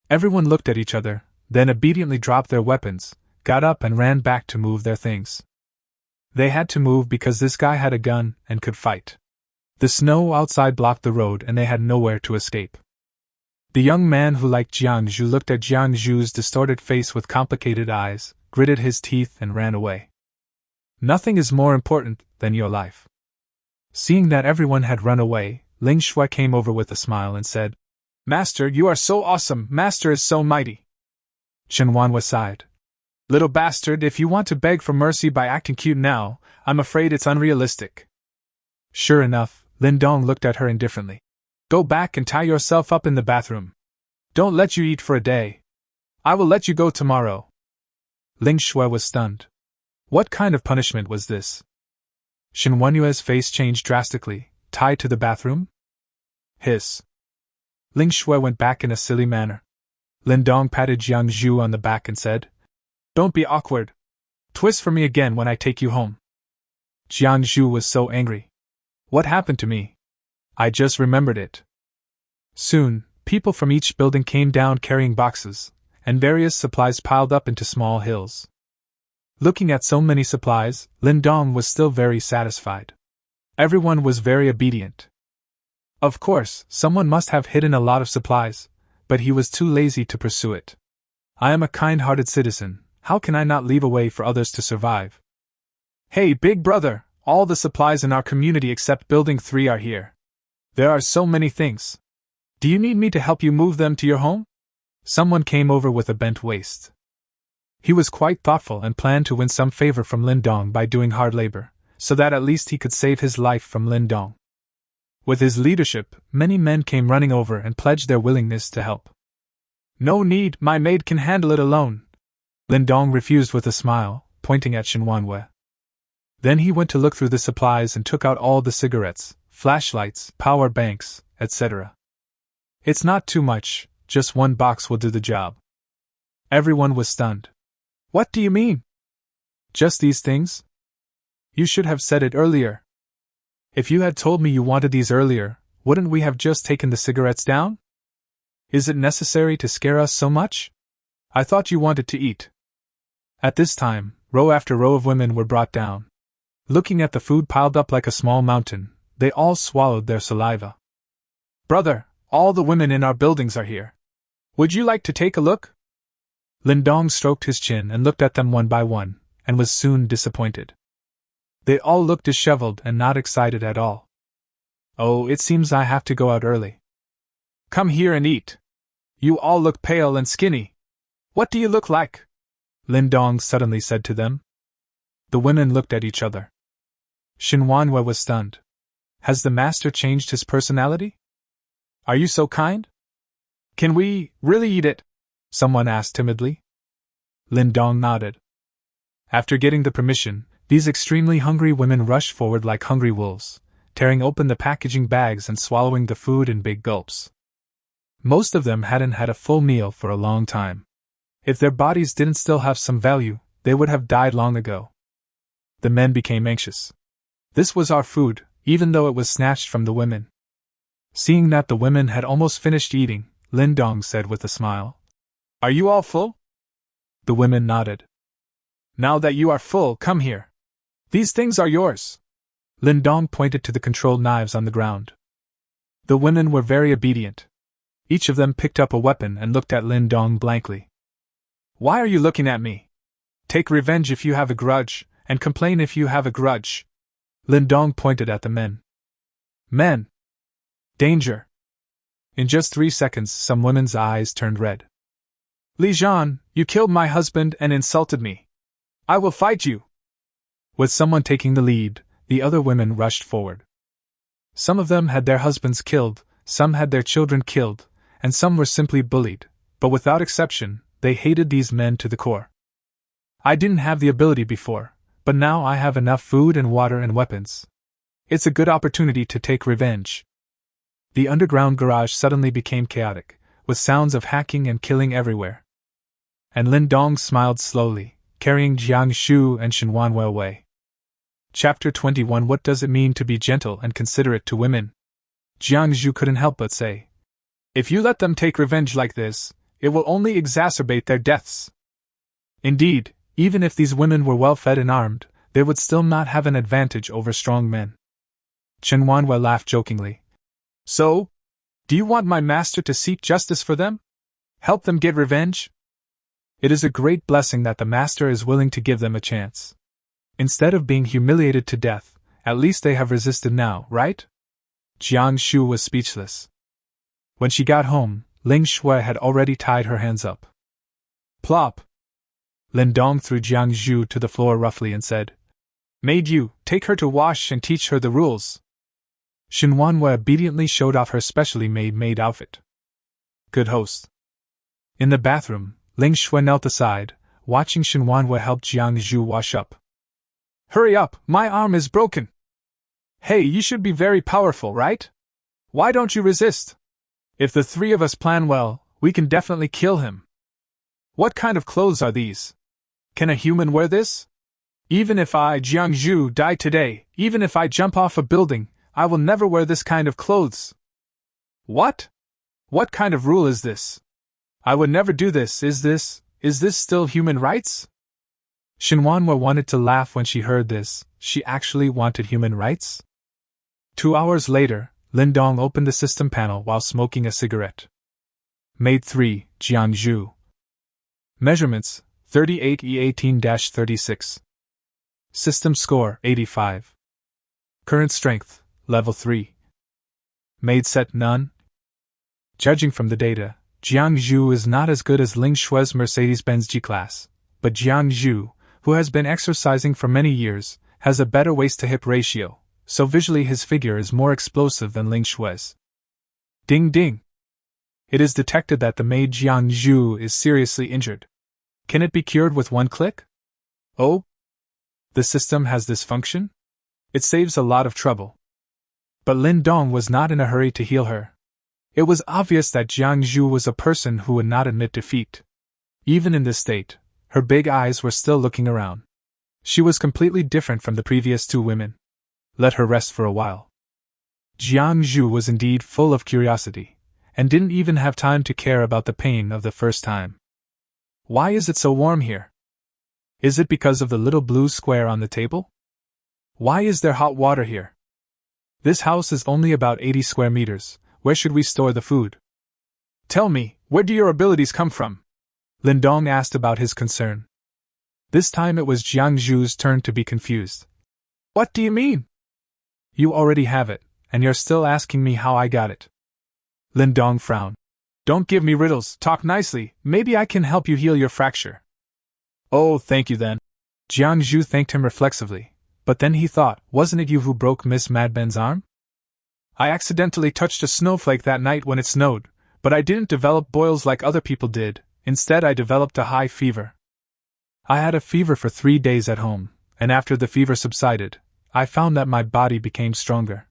Speaker 1: Everyone looked at each other, then obediently dropped their weapons, got up and ran back to move their things. They had to move because this guy had a gun and could fight. The snow outside blocked the road and they had nowhere to escape. The young man who liked Jiang Zhu looked at Jiang Zhu's distorted face with complicated eyes, gritted his teeth and ran away. Nothing is more important than your life. Seeing that everyone had run away, Ling Shui came over with a smile and said, Master, you are so awesome, Master is so mighty. Shinuan sighed. Little bastard, if you want to beg for mercy by acting cute now, I'm afraid it's unrealistic. Sure enough, Lindong looked at her indifferently. Go back and tie yourself up in the bathroom. Don't let you eat for a day. I will let you go tomorrow. Ling Shui was stunned. What kind of punishment was this? Shinwanue's face changed drastically. Tied to the bathroom? Hiss. Ling Shui went back in a silly manner. Lindong patted Jiang Zhu on the back and said, Don't be awkward. Twist for me again when I take you home. Jiang Zhu was so angry. What happened to me? I just remembered it. Soon, people from each building came down carrying boxes, and various supplies piled up into small hills. Looking at so many supplies, Lindong was still very satisfied. Everyone was very obedient. Of course, someone must have hidden a lot of supplies, but he was too lazy to pursue it. I am a kind-hearted citizen, how can I not leave a way for others to survive? Hey, big brother, all the supplies in our community except Building 3 are here. There are so many things. Do you need me to help you move them to your home? Someone came over with a bent waist. He was quite thoughtful and planned to win some favor from Lindong by doing hard labor, so that at least he could save his life from Lindong. With his leadership, many men came running over and pledged their willingness to help. No need, my maid can handle it alone. Lindong refused with a smile, pointing at Shinuan. Then he went to look through the supplies and took out all the cigarettes, flashlights, power banks, etc. It's not too much, just one box will do the job. Everyone was stunned. What do you mean? Just these things? You should have said it earlier. If you had told me you wanted these earlier, wouldn't we have just taken the cigarettes down? Is it necessary to scare us so much? I thought you wanted to eat. At this time, row after row of women were brought down. Looking at the food piled up like a small mountain, they all swallowed their saliva. Brother, all the women in our buildings are here. Would you like to take a look? Lindong stroked his chin and looked at them one by one, and was soon disappointed. They all looked disheveled and not excited at all. Oh, it seems I have to go out early. Come here and eat. You all look pale and skinny. What do you look like? Lindong suddenly said to them. The women looked at each other. Shinuan was stunned. Has the master changed his personality? Are you so kind? Can we really eat it? Someone asked timidly. Lindong nodded. After getting the permission, these extremely hungry women rushed forward like hungry wolves, tearing open the packaging bags and swallowing the food in big gulps. Most of them hadn't had a full meal for a long time. If their bodies didn't still have some value, they would have died long ago. The men became anxious. This was our food, even though it was snatched from the women. Seeing that the women had almost finished eating, Lindong said with a smile, Are you all full? The women nodded. Now that you are full, come here. These things are yours. Lindong pointed to the control knives on the ground. The women were very obedient. Each of them picked up a weapon and looked at Lindong blankly. Why are you looking at me? Take revenge if you have a grudge, and complain if you have a grudge. Lindong pointed at the men. Men! Danger! In just 3 seconds, some women's eyes turned red. Li Zhan, you killed my husband and insulted me. I will fight you! With someone taking the lead, the other women rushed forward. Some of them had their husbands killed, some had their children killed, and some were simply bullied, but without exception, they hated these men to the core. I didn't have the ability before, but now I have enough food and water and weapons. It's a good opportunity to take revenge. The underground garage suddenly became chaotic, with sounds of hacking and killing everywhere. And Lindong smiled slowly, carrying Jiang Shu and Shinuan away. Chapter 21 What does it mean to be gentle and considerate to women? Jiang Zhu couldn't help but say, If you let them take revenge like this, it will only exacerbate their deaths. Indeed, even if these women were well fed and armed, they would still not have an advantage over strong men. Shinuan laughed jokingly. So? Do you want my master to seek justice for them? Help them get revenge? It is a great blessing that the master is willing to give them a chance. Instead of being humiliated to death, at least they have resisted now, right? Jiang Shu was speechless. When she got home, Ling Shui had already tied her hands up. Plop! Lindong threw Jiang Zhu to the floor roughly and said, Maid, you, take her to wash and teach her the rules. Shinuan obediently showed off her specially made maid outfit. Good host. In the bathroom, Ling Shui knelt aside, watching Shinuan help Jiang Zhu wash up. Hurry up, my arm is broken. Hey, you should be very powerful, right? Why don't you resist? If the three of us plan well, we can definitely kill him. What kind of clothes are these? Can a human wear this? Even if I, Jiang Zhu, die today, even if I jump off a building, I will never wear this kind of clothes. What? What kind of rule is this? I would never do this. Is this still human rights? Shinuan wanted to laugh when she heard this. She actually wanted human rights? 2 hours later, Lindong opened the system panel while smoking a cigarette. Maid 3, Jiang Zhu. Measurements, 38E18-36. System score, 85. Current strength, level 3. Maid set none. Judging from the data, Jiang Zhu is not as good as Ling Shui's Mercedes-Benz G-Class, but Jiang Zhu, who has been exercising for many years, has a better waist-to-hip ratio, so visually his figure is more explosive than Ling Shui's. Ding ding! It is detected that the maid Jiang Zhu is seriously injured. Can it be cured with one click? Oh? The system has this function? It saves a lot of trouble. But Lin Dong was not in a hurry to heal her. It was obvious that Jiang Zhu was a person who would not admit defeat. Even in this state, her big eyes were still looking around. She was completely different from the previous two women. Let her rest for a while. Jiang Zhu was indeed full of curiosity, and didn't even have time to care about the pain of the first time. Why is it so warm here? Is it because of the little blue square on the table? Why is there hot water here? This house is only about 80 square meters. Where should we store the food? Tell me, where do your abilities come from? Lindong asked about his concern. This time it was Jiang Zhu's turn to be confused. What do you mean? You already have it, and you're still asking me how I got it. Lindong frowned. Don't give me riddles, talk nicely, maybe I can help you heal your fracture. Oh, thank you then. Jiang Zhu thanked him reflexively, but then he thought, wasn't it you who broke Miss Madben's arm? I accidentally touched a snowflake that night when it snowed, but I didn't develop boils like other people did, instead I developed a high fever. I had a fever for 3 days at home, and after the fever subsided, I found that my body became stronger.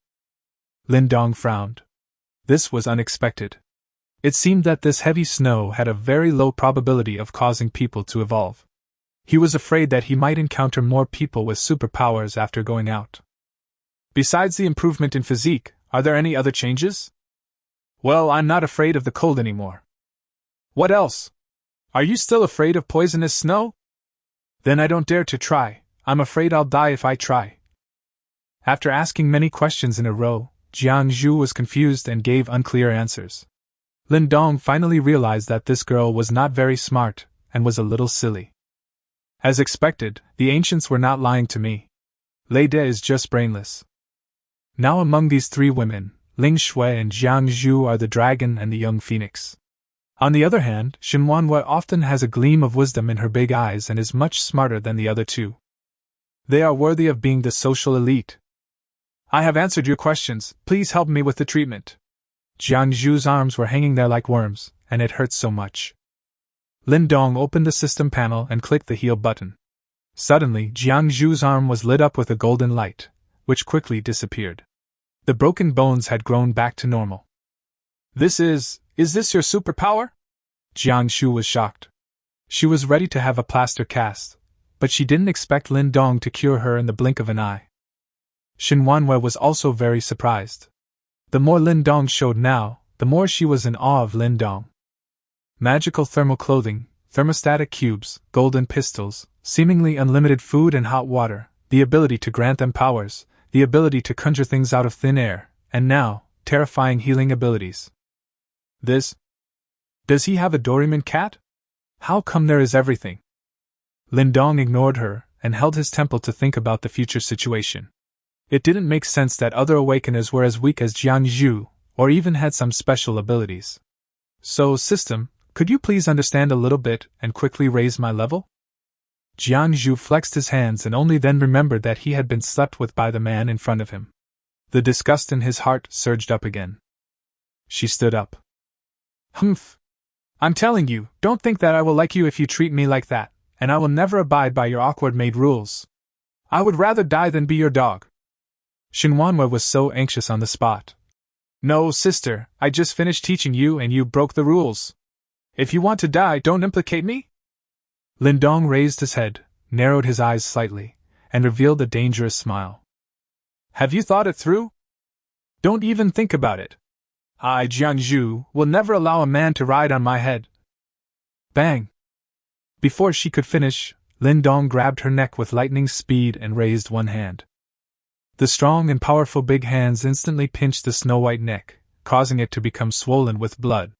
Speaker 1: Lindong frowned. This was unexpected. It seemed that this heavy snow had a very low probability of causing people to evolve. He was afraid that he might encounter more people with superpowers after going out. Besides the improvement in physique, are there any other changes? Well, I'm not afraid of the cold anymore. What else? Are you still afraid of poisonous snow? Then I don't dare to try. I'm afraid I'll die if I try. After asking many questions in a row, Jiang Zhu was confused and gave unclear answers. Lindong finally realized that this girl was not very smart, and was a little silly. As expected, the ancients were not lying to me. Lei is just brainless. Now among these three women, Ling Shui and Jiang Zhu are the dragon and the young phoenix. On the other hand, Shinuan often has a gleam of wisdom in her big eyes and is much smarter than the other two. They are worthy of being the social elite. I have answered your questions, please help me with the treatment. Jiang Zhu's arms were hanging there like worms, and it hurt so much. Lindong opened the system panel and clicked the heal button. Suddenly, Jiang Zhu's arm was lit up with a golden light, which quickly disappeared. The broken bones had grown back to normal. Is this your superpower? Jiang Zhu was shocked. She was ready to have a plaster cast, but she didn't expect Lindong to cure her in the blink of an eye. Shinuan was also very surprised. The more Lindong showed now, the more she was in awe of Lindong. Magical thermal clothing, thermostatic cubes, golden pistols, seemingly unlimited food and hot water, the ability to grant them powers, the ability to conjure things out of thin air, and now, terrifying healing abilities. Does he have a Doraemon cat? How come there is everything? Lindong ignored her, and held his temple to think about the future situation. It didn't make sense that other awakeners were as weak as Jiang Zhu, or even had some special abilities. So, system, could you please understand a little bit, and quickly raise my level? Jiang Zhu flexed his hands and only then remembered that he had been slept with by the man in front of him. The disgust in his heart surged up again. She stood up. Humph! I'm telling you, don't think that I will like you if you treat me like that, and I will never abide by your awkward maid rules. I would rather die than be your dog. Shinuan was so anxious on the spot. No, sister, I just finished teaching you and you broke the rules. If you want to die, don't implicate me? Lindong raised his head, narrowed his eyes slightly, and revealed a dangerous smile. Have you thought it through? Don't even think about it. I, Jiangzhu, will never allow a man to ride on my head. Bang! Before she could finish, Lindong grabbed her neck with lightning speed and raised one hand. The strong and powerful big hands instantly pinched the snow-white neck, causing it to become swollen with blood.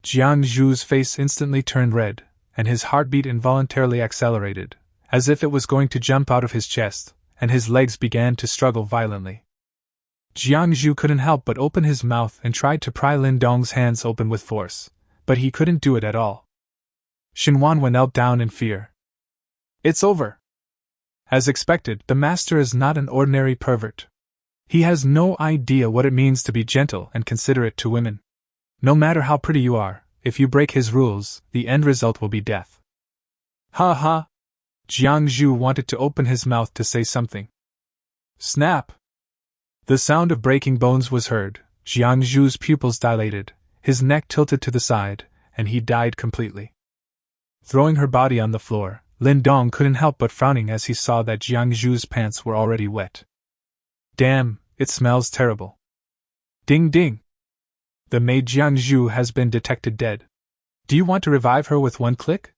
Speaker 1: Jiangzhu's face instantly turned red, and his heartbeat involuntarily accelerated, as if it was going to jump out of his chest, and his legs began to struggle violently. Jiangzhu couldn't help but open his mouth and tried to pry Lindong's hands open with force, but he couldn't do it at all. Shinuan knelt down in fear. It's over. As expected, the master is not an ordinary pervert. He has no idea what it means to be gentle and considerate to women. No matter how pretty you are, if you break his rules, the end result will be death. Ha ha! Jiangzhu wanted to open his mouth to say something. Snap! The sound of breaking bones was heard, Jiangzhu's pupils dilated, his neck tilted to the side, and he died completely. Throwing her body on the floor, Lindong couldn't help but frowning as he saw that Jiangzhu's pants were already wet. Damn, it smells terrible. Ding ding! The maid Jiangzhu has been detected dead. Do you want to revive her with one click?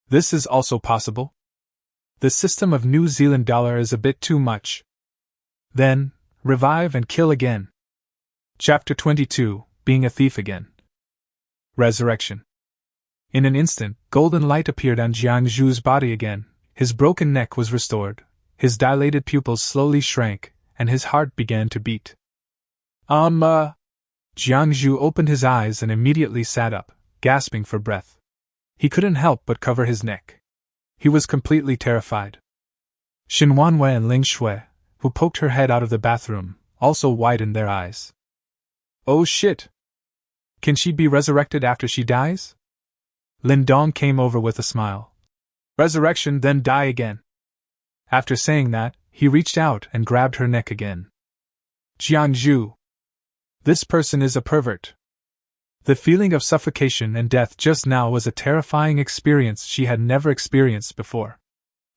Speaker 1: This is also possible. The system of New Zealand dollar is a bit too much. Then, revive and kill again. Chapter 22, Being a Thief Again. Resurrection. In an instant, golden light appeared on Jiangzhu's body again, his broken neck was restored, his dilated pupils slowly shrank, and his heart began to beat. Jiangzhu opened his eyes and immediately sat up, gasping for breath. He couldn't help but cover his neck. He was completely terrified. Shinuan and Ling Shui, who poked her head out of the bathroom, also widened their eyes. Oh shit! Can she be resurrected after she dies? Lindong came over with a smile. Resurrection, then die again. After saying that, he reached out and grabbed her neck again. Jiangzhu! This person is a pervert. The feeling of suffocation and death just now was a terrifying experience she had never experienced before.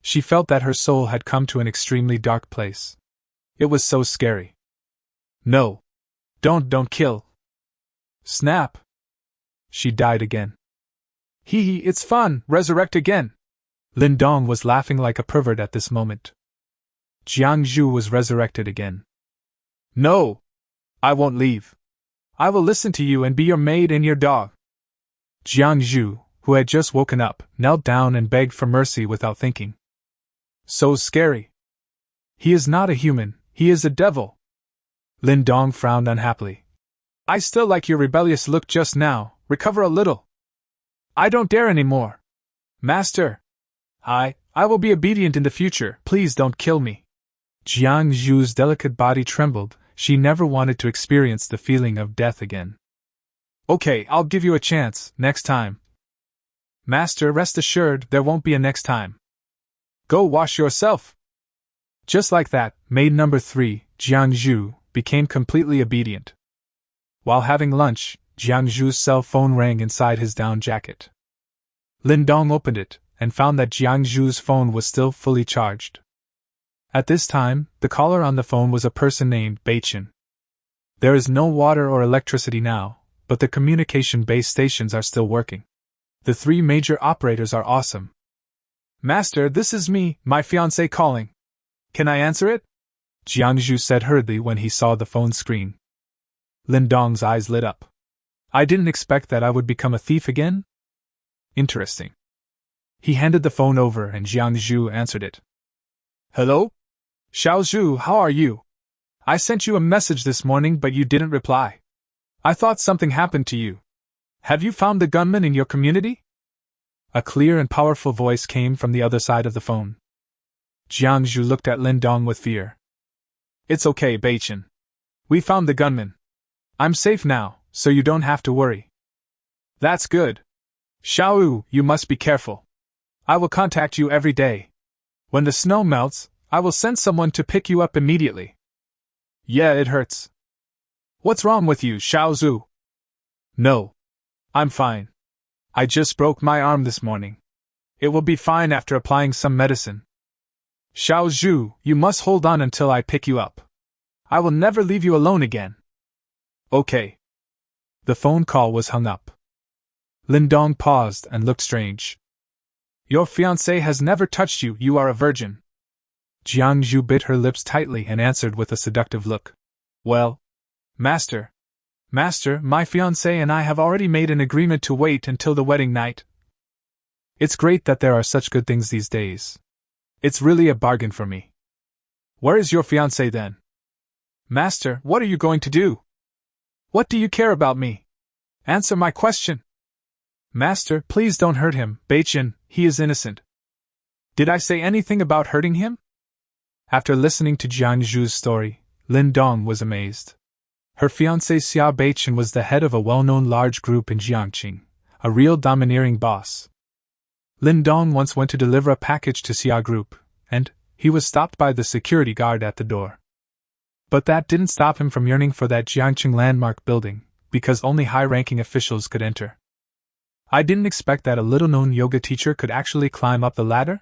Speaker 1: She felt that her soul had come to an extremely dark place. It was so scary. No. Don't kill. Snap. She died again. Hee, it's fun, resurrect again. Lindong was laughing like a pervert at this moment. Jiangzhu was resurrected again. No! I won't leave. I will listen to you and be your maid and your dog. Jiangzhu, who had just woken up, knelt down and begged for mercy without thinking. So scary. He is not a human, he is a devil. Lindong frowned unhappily. I still like your rebellious look just now, recover a little. I don't dare anymore. Master. I will be obedient in the future, please don't kill me. Jiangzhu's delicate body trembled, she never wanted to experience the feeling of death again. Okay, I'll give you a chance, next time. Master, rest assured, there won't be a next time. Go wash yourself. Just like that, maid number 3, Jiangzhu, became completely obedient. While having lunch, Jiangzhu's cell phone rang inside his down jacket. Lindong opened it, and found that Jiangzhu's phone was still fully charged. At this time, the caller on the phone was a person named Beichin. There is no water or electricity now, but the communication base stations are still working. The 3 major operators are awesome. Master, this is me, my fiancé calling. Can I answer it? Jiangzhu said hurriedly when he saw the phone screen. Lindong's eyes lit up. I didn't expect that I would become a thief again? Interesting. He handed the phone over and Jiangzhu answered it. Hello? Xiaozhu, how are you? I sent you a message this morning but you didn't reply. I thought something happened to you. Have you found the gunman in your community? A clear and powerful voice came from the other side of the phone. Jiangzhu looked at Lindong with fear. It's okay, Beichin. We found the gunman. I'm safe now, so you don't have to worry. That's good. Xiao, you must be careful. I will contact you every day. When the snow melts, I will send someone to pick you up immediately. Yeah, it hurts. What's wrong with you, Xiao? No. I'm fine. I just broke my arm this morning. It will be fine after applying some medicine. Xiao, you must hold on until I pick you up. I will never leave you alone again. Okay. The phone call was hung up. Lindong paused and looked strange. Your fiancé has never touched you, you are a virgin. Jiangzhu bit her lips tightly and answered with a seductive look. Well, Master, my fiancé and I have already made an agreement to wait until the wedding night. It's great that there are such good things these days. It's really a bargain for me. Where is your fiancé then? Master, what are you going to do? What do you care about me? Answer my question. Master, please don't hurt him, Beichin, he is innocent. Did I say anything about hurting him? After listening to Jiangzhu's story, Lin Dong was amazed. Her fiancé Xia Beichin was the head of a well-known large group in Jiangqing, a real domineering boss. Lin Dong once went to deliver a package to Xia Group, and he was stopped by the security guard at the door. But that didn't stop him from yearning for that Jiangqing landmark building, because only high-ranking officials could enter. I didn't expect that a little-known yoga teacher could actually climb up the ladder.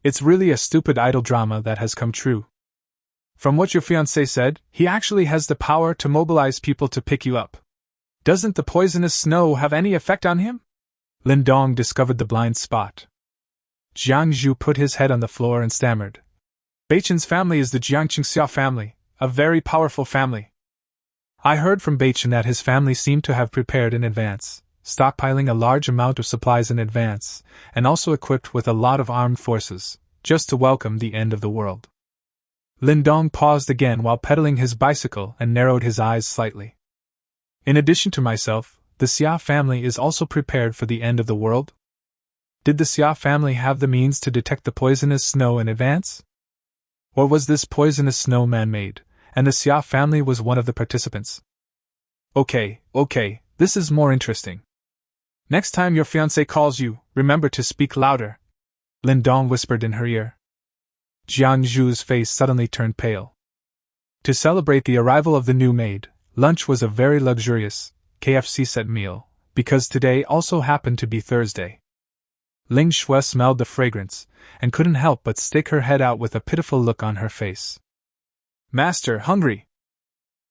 Speaker 1: It's really a stupid idol drama that has come true. From what your fiancé said, he actually has the power to mobilize people to pick you up. Doesn't the poisonous snow have any effect on him? Lindong discovered the blind spot. Jiangzhu put his head on the floor and stammered. Beichin's family is the Jiangqing Xia family, a very powerful family. I heard from Beichin that his family seemed to have prepared in advance, stockpiling a large amount of supplies in advance, and also equipped with a lot of armed forces, just to welcome the end of the world. Lindong paused again while pedaling his bicycle and narrowed his eyes slightly. In addition to myself, the Xia family is also prepared for the end of the world? Did the Xia family have the means to detect the poisonous snow in advance? Or was this poisonous snow man-made, and the Xia family was one of the participants? Okay, this is more interesting. Next time your fiancé calls you, remember to speak louder, Lindong whispered in her ear. Jiangzhu's face suddenly turned pale. To celebrate the arrival of the new maid, lunch was a very luxurious, KFC set meal, because today also happened to be Thursday. Ling Shui smelled the fragrance, and couldn't help but stick her head out with a pitiful look on her face. Master, hungry!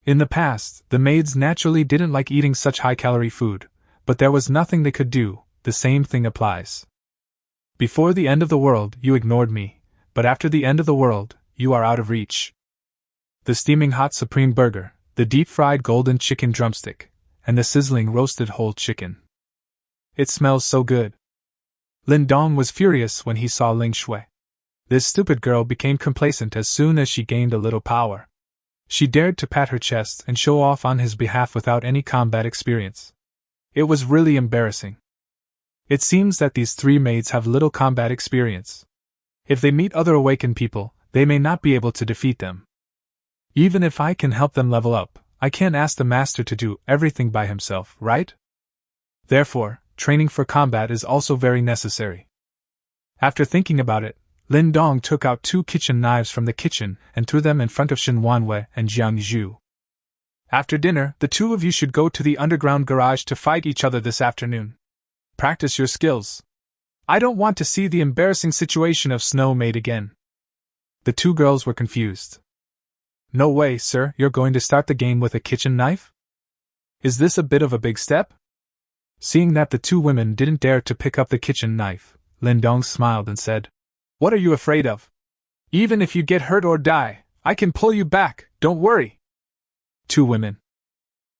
Speaker 1: In the past, the maids naturally didn't like eating such high-calorie food, but there was nothing they could do, the same thing applies. Before the end of the world, you ignored me, but after the end of the world, you are out of reach. The steaming hot supreme burger, the deep-fried golden chicken drumstick, and the sizzling roasted whole chicken. It smells so good. Lindong was furious when he saw Ling Shui. This stupid girl became complacent as soon as she gained a little power. She dared to pat her chest and show off on his behalf without any combat experience. It was really embarrassing. It seems that these three maids have little combat experience. If they meet other awakened people, they may not be able to defeat them. Even if I can help them level up, I can't ask the master to do everything by himself, right? Therefore, training for combat is also very necessary. After thinking about it, Lin Dong took out 2 kitchen knives from the kitchen and threw them in front of Shinuan and Jiangzhu. After dinner, the two of you should go to the underground garage to fight each other this afternoon. Practice your skills. I don't want to see the embarrassing situation of Snow Maid again. The two girls were confused. No way, sir, you're going to start the game with a kitchen knife? Is this a bit of a big step? Seeing that the two women didn't dare to pick up the kitchen knife, Lindong smiled and said, What are you afraid of? Even if you get hurt or die, I can pull you back, don't worry. Two women.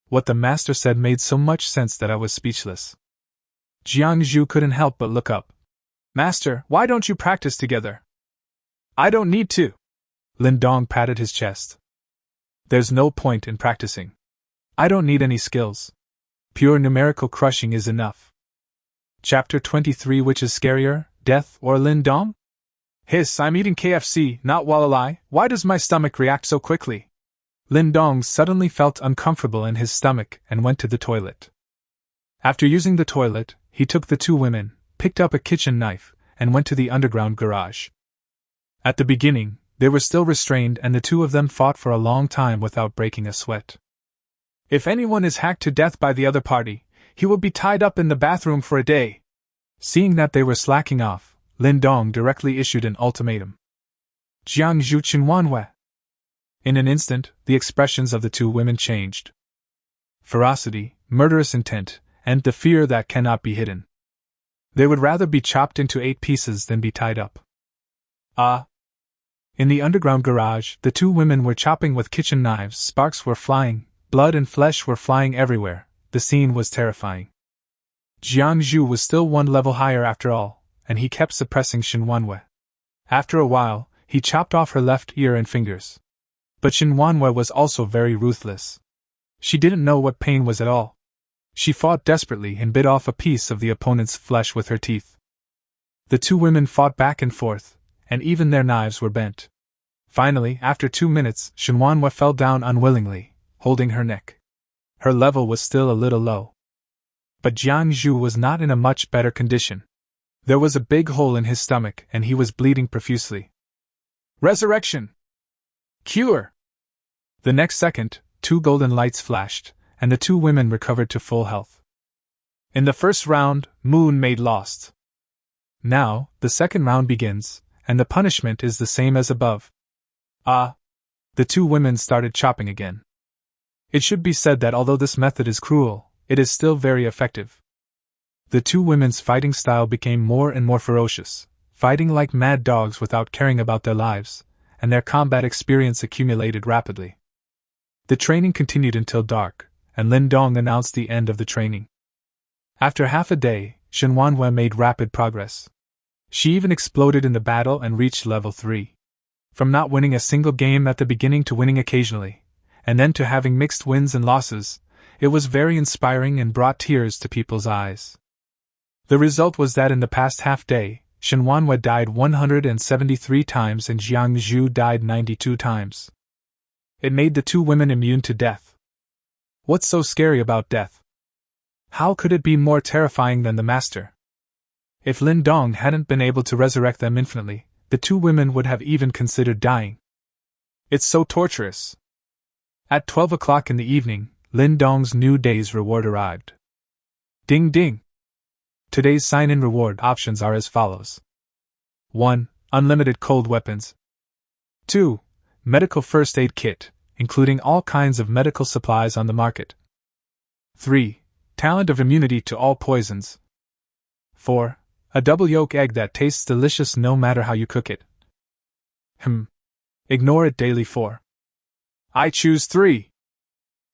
Speaker 1: What the master said made so much sense that I was speechless. Jiangzhu couldn't help but look up. Master, why don't you practice together? I don't need to. Lindong patted his chest. There's no point in practicing. I don't need any skills. Pure numerical crushing is enough. Chapter 23. Which is scarier, death or Lindong? Hiss, I'm eating KFC, not Walalai. Why does my stomach react so quickly? Lindong suddenly felt uncomfortable in his stomach and went to the toilet. After using the toilet, he took the two women, picked up a kitchen knife, and went to the underground garage. At the beginning, they were still restrained and the two of them fought for a long time without breaking a sweat. If anyone is hacked to death by the other party, he will be tied up in the bathroom for a day. Seeing that they were slacking off, Lin Dong directly issued an ultimatum. Jiang Zhu Qinwanhue. In an instant, the expressions of the two women changed. Ferocity, murderous intent, and the fear that cannot be hidden. They would rather be chopped into 8 pieces than be tied up. In the underground garage, the two women were chopping with kitchen knives, sparks were flying, blood and flesh were flying everywhere. The scene was terrifying. Jiang Zhu was still one level higher after all, and he kept suppressing Shinuan. After a while, he chopped off her left ear and fingers. But Shinuan was also very ruthless. She didn't know what pain was at all. She fought desperately and bit off a piece of the opponent's flesh with her teeth. The two women fought back and forth, and even their knives were bent. Finally, after 2 minutes, Shinuan fell down unwillingly, holding her neck. Her level was still a little low. But Jiang Zhu was not in a much better condition. There was a big hole in his stomach and he was bleeding profusely. Resurrection! Cure! The next second, 2 golden lights flashed, and the two women recovered to full health. In the first round, Maid lost. Now, the second round begins, and the punishment is the same as above. The two women started chopping again. It should be said that although this method is cruel, it is still very effective. The two women's fighting style became more and more ferocious, fighting like mad dogs without caring about their lives, and their combat experience accumulated rapidly. The training continued until dark, and Lin Dong announced the end of the training. After half a day, Shinuan made rapid progress. She even exploded in the battle and reached level 3. From not winning a single game at the beginning to winning occasionally, and then to having mixed wins and losses, it was very inspiring and brought tears to people's eyes. The result was that in the past half day, Shinuan died 173 times and Jiang Zhu died 92 times. It made the two women immune to death. What's so scary about death? How could it be more terrifying than the master? If Lin Dong hadn't been able to resurrect them infinitely, the two women would have even considered dying. It's so torturous. At 12 o'clock in the evening, Lin Dong's new day's reward arrived. Ding ding! Today's sign-in reward options are as follows. 1. Unlimited cold weapons. 2. Medical first aid kit, including all kinds of medical supplies on the market. 3. Talent of immunity to all poisons. 4. A double yolk egg that tastes delicious no matter how you cook it. Ignore it daily. 4. I choose 3.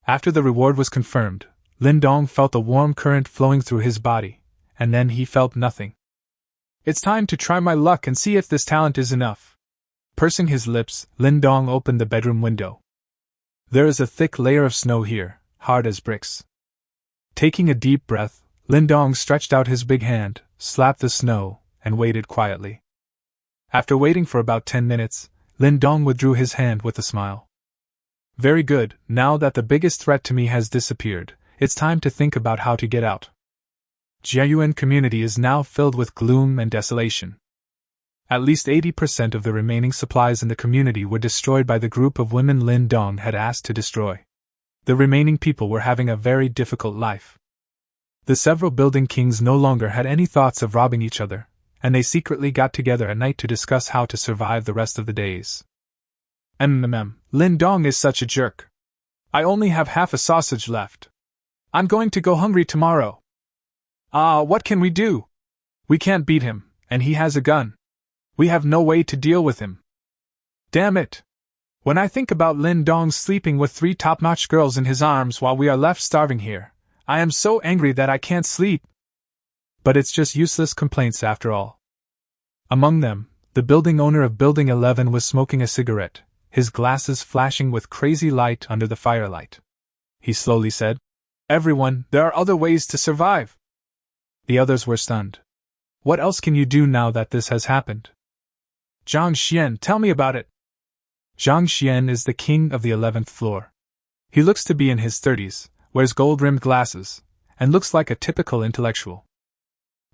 Speaker 1: After the reward was confirmed, Lindong felt a warm current flowing through his body, and then he felt nothing. It's time to try my luck and see if this talent is enough. Pursing his lips, Lindong opened the bedroom window. There is a thick layer of snow here, hard as bricks. Taking a deep breath, Lindong stretched out his big hand, slapped the snow, and waited quietly. After waiting for about 10 minutes, Lindong withdrew his hand with a smile. Very good, now that the biggest threat to me has disappeared, it's time to think about how to get out. Jiayuan community is now filled with gloom and desolation. At least 80% of the remaining supplies in the community were destroyed by the group of women Lin Dong had asked to destroy. The remaining people were having a very difficult life. The several building kings no longer had any thoughts of robbing each other, and they secretly got together at night to discuss how to survive the rest of the days. Lin Dong is such a jerk. I only have half a sausage left. I'm going to go hungry tomorrow. What can we do? We can't beat him, and he has a gun. We have no way to deal with him. Damn it! When I think about Lin Dong sleeping with 3 top-notch girls in his arms while we are left starving here, I am so angry that I can't sleep. But it's just useless complaints after all. Among them, the building owner of Building 11 was smoking a cigarette, his glasses flashing with crazy light under the firelight. He slowly said, "Everyone, there are other ways to survive." The others were stunned. What else can you do now that this has happened? Zhang Xian, tell me about it. Zhang Xian is the king of the 11th floor. He looks to be in his 30s, wears gold-rimmed glasses, and looks like a typical intellectual.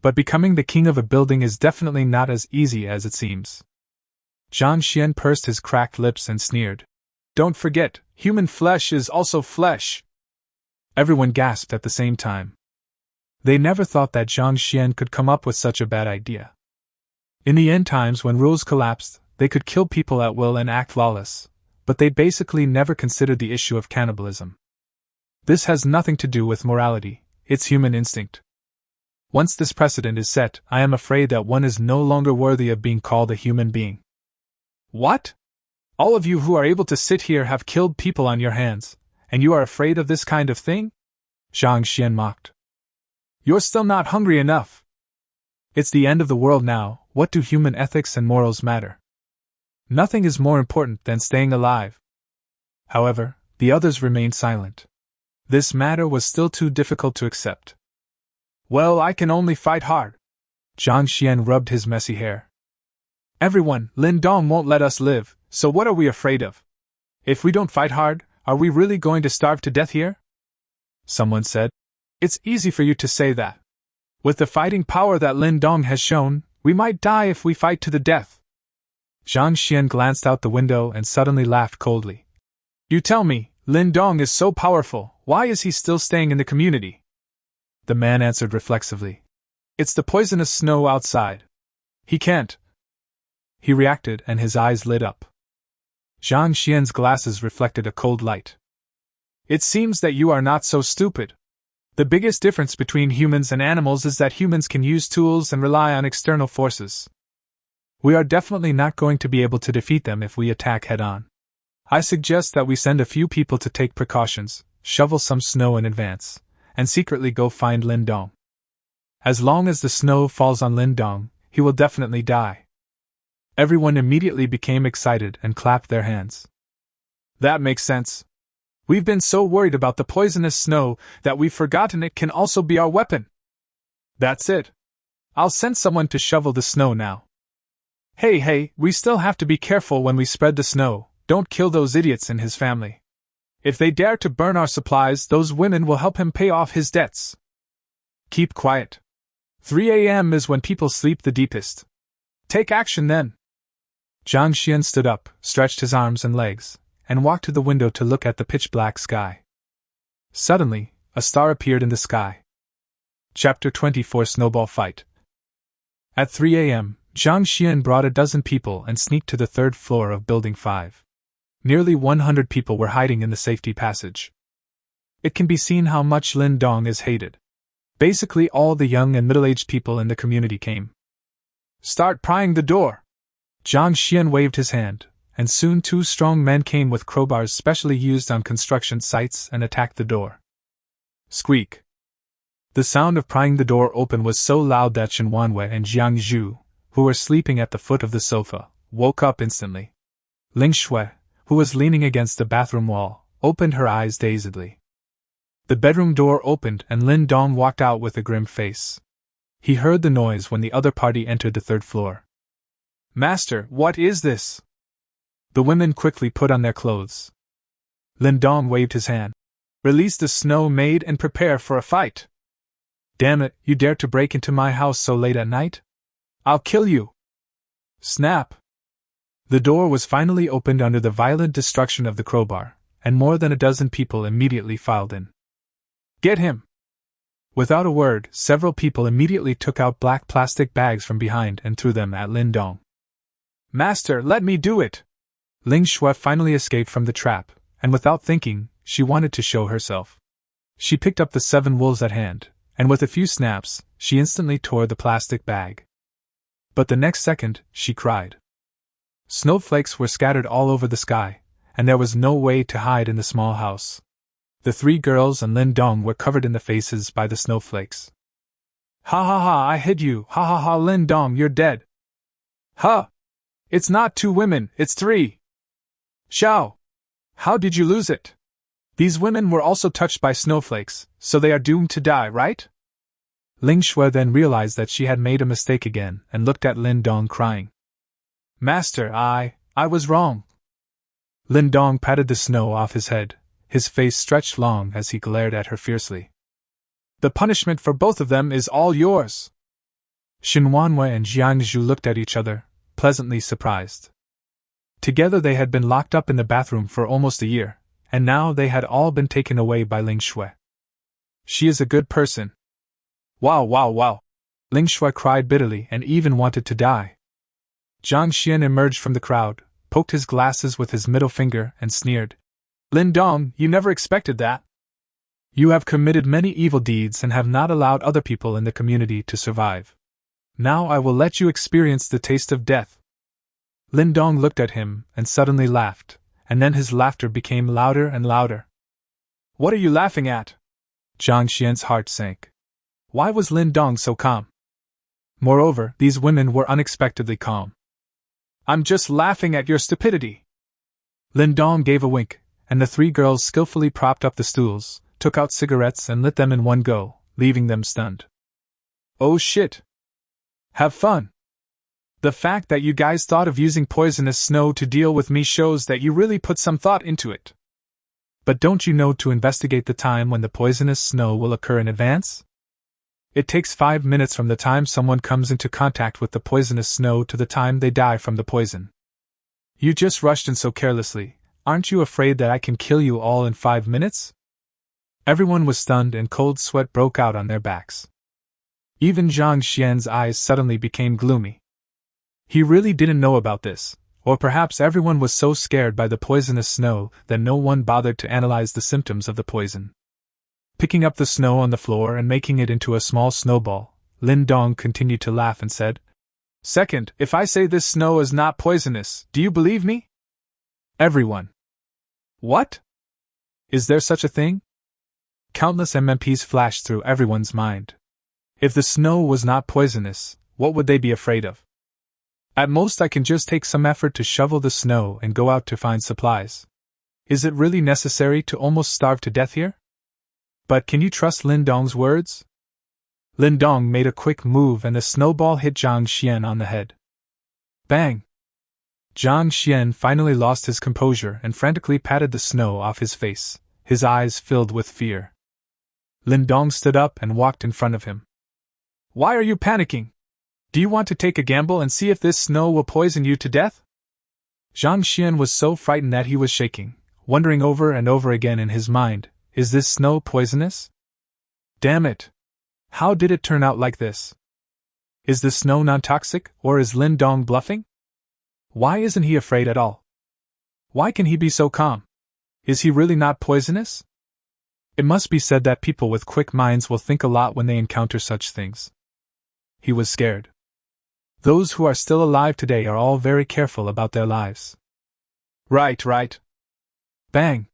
Speaker 1: But becoming the king of a building is definitely not as easy as it seems. Zhang Xian pursed his cracked lips and sneered. Don't forget, human flesh is also flesh. Everyone gasped at the same time. They never thought that Zhang Xian could come up with such a bad idea. In the end times when rules collapsed, they could kill people at will and act lawless, but they basically never considered the issue of cannibalism. This has nothing to do with morality, it's human instinct. Once this precedent is set, I am afraid that one is no longer worthy of being called a human being. What? All of you who are able to sit here have killed people on your hands, and you are afraid of this kind of thing? Zhang Xian mocked. You're still not hungry enough. It's the end of the world now, what do human ethics and morals matter? Nothing is more important than staying alive. However, the others remained silent. This matter was still too difficult to accept. Well, I can only fight hard. Zhang Xian rubbed his messy hair. Everyone, Lin Dong won't let us live, so what are we afraid of? If we don't fight hard, are we really going to starve to death here? Someone said. It's easy for you to say that. With the fighting power that Lin Dong has shown, we might die if we fight to the death. Zhang Xian glanced out the window and suddenly laughed coldly. You tell me, Lin Dong is so powerful, why is he still staying in the community? The man answered reflexively. It's the poisonous snow outside. He can't. He reacted and his eyes lit up. Zhang Xian's glasses reflected a cold light. It seems that you are not so stupid. The biggest difference between humans and animals is that humans can use tools and rely on external forces. We are definitely not going to be able to defeat them if we attack head-on. I suggest that we send a few people to take precautions, shovel some snow in advance, and secretly go find Lindong. As long as the snow falls on Lindong, he will definitely die. Everyone immediately became excited and clapped their hands. That makes sense. We've been so worried about the poisonous snow that we've forgotten it can also be our weapon. That's it. I'll send someone to shovel the snow now. Hey, we still have to be careful when we spread the snow, don't kill those idiots and his family. If they dare to burn our supplies, those women will help him pay off his debts. Keep quiet. 3 a.m. is when people sleep the deepest. Take action then. Zhang Xian stood up, stretched his arms and legs, and walked to the window to look at the pitch-black sky. Suddenly, a star appeared in the sky. Chapter 24 Snowball Fight. At 3 a.m., Zhang Xian brought a dozen people and sneaked to the third floor of Building 5. Nearly 100 people were hiding in the safety passage. It can be seen how much Lin Dong is hated. Basically all the young and middle-aged people in the community came. Start prying the door! Zhang Xian waved his hand, and soon 2 strong men came with crowbars specially used on construction sites and attacked the door. Squeak! The sound of prying the door open was so loud that Shinuan and Jiang Zhu, who were sleeping at the foot of the sofa, woke up instantly. Ling Shui, who was leaning against the bathroom wall, opened her eyes dazedly. The bedroom door opened and Lin Dong walked out with a grim face. He heard the noise when the other party entered the third floor. Master, what is this? The women quickly put on their clothes. Lin Dong waved his hand. Release the snow maid and prepare for a fight. Damn it, you dare to break into my house so late at night? I'll kill you! Snap! The door was finally opened under the violent destruction of the crowbar, and more than a dozen people immediately filed in. Get him! Without a word, several people immediately took out black plastic bags from behind and threw them at Lin Dong. Master, let me do it! Ling Shui finally escaped from the trap, and without thinking, she wanted to show herself. She picked up the 7 wolves at hand, and with a few snaps, she instantly tore the plastic bag. But the next second, she cried. Snowflakes were scattered all over the sky, and there was no way to hide in the small house. The 3 girls and Lin Dong were covered in the faces by the snowflakes. Ha ha ha, I hid you, ha ha ha, Lin Dong, you're dead. Ha! It's not 2 women, it's 3. Xiao! How did you lose it? These women were also touched by snowflakes, so they are doomed to die, right? Ling Shui then realized that she had made a mistake again and looked at Lin Dong crying. Master, I was wrong. Lin Dong patted the snow off his head, his face stretched long as he glared at her fiercely. The punishment for both of them is all yours. Shinuan and Jiangzhu looked at each other, pleasantly surprised. Together they had been locked up in the bathroom for almost a year, and now they had all been taken away by Ling Shui. She is a good person. Wow, wow, wow. Ling Shui cried bitterly and even wanted to die. Zhang Xian emerged from the crowd, poked his glasses with his middle finger, and sneered. Lin Dong, you never expected that. You have committed many evil deeds and have not allowed other people in the community to survive. Now I will let you experience the taste of death. Lindong looked at him and suddenly laughed, and then his laughter became louder and louder. What are you laughing at? Zhang Xian's heart sank. Why was Lindong so calm? Moreover, these women were unexpectedly calm. I'm just laughing at your stupidity. Lindong gave a wink, and the three girls skillfully propped up the stools, took out cigarettes and lit them in one go, leaving them stunned. Oh shit! Have fun! The fact that you guys thought of using poisonous snow to deal with me shows that you really put some thought into it. But don't you know to investigate the time when the poisonous snow will occur in advance? It takes 5 minutes from the time someone comes into contact with the poisonous snow to the time they die from the poison. You just rushed in so carelessly, aren't you afraid that I can kill you all in 5 minutes? Everyone was stunned and cold sweat broke out on their backs. Even Zhang Xian's eyes suddenly became gloomy. He really didn't know about this, or perhaps everyone was so scared by the poisonous snow that no one bothered to analyze the symptoms of the poison. Picking up the snow on the floor and making it into a small snowball, Lin Dong continued to laugh and said, Second, if I say this snow is not poisonous, do you believe me? Everyone. What? Is there such a thing? Countless MMPs flashed through everyone's mind. If the snow was not poisonous, what would they be afraid of? At most I can just take some effort to shovel the snow and go out to find supplies. Is it really necessary to almost starve to death here? But can you trust Lindong's words? Lindong made a quick move and the snowball hit Zhang Xian on the head. Bang! Zhang Xian finally lost his composure and frantically patted the snow off his face, his eyes filled with fear. Lindong stood up and walked in front of him. Why are you panicking? Do you want to take a gamble and see if this snow will poison you to death? Zhang Xian was so frightened that he was shaking, wondering over and over again in his mind, is this snow poisonous? Damn it! How did it turn out like this? Is the snow non-toxic, or is Lin Dong bluffing? Why isn't he afraid at all? Why can he be so calm? Is he really not poisonous? It must be said that people with quick minds will think a lot when they encounter such things. He was scared. Those who are still alive today are all very careful about their lives. Right. Bang!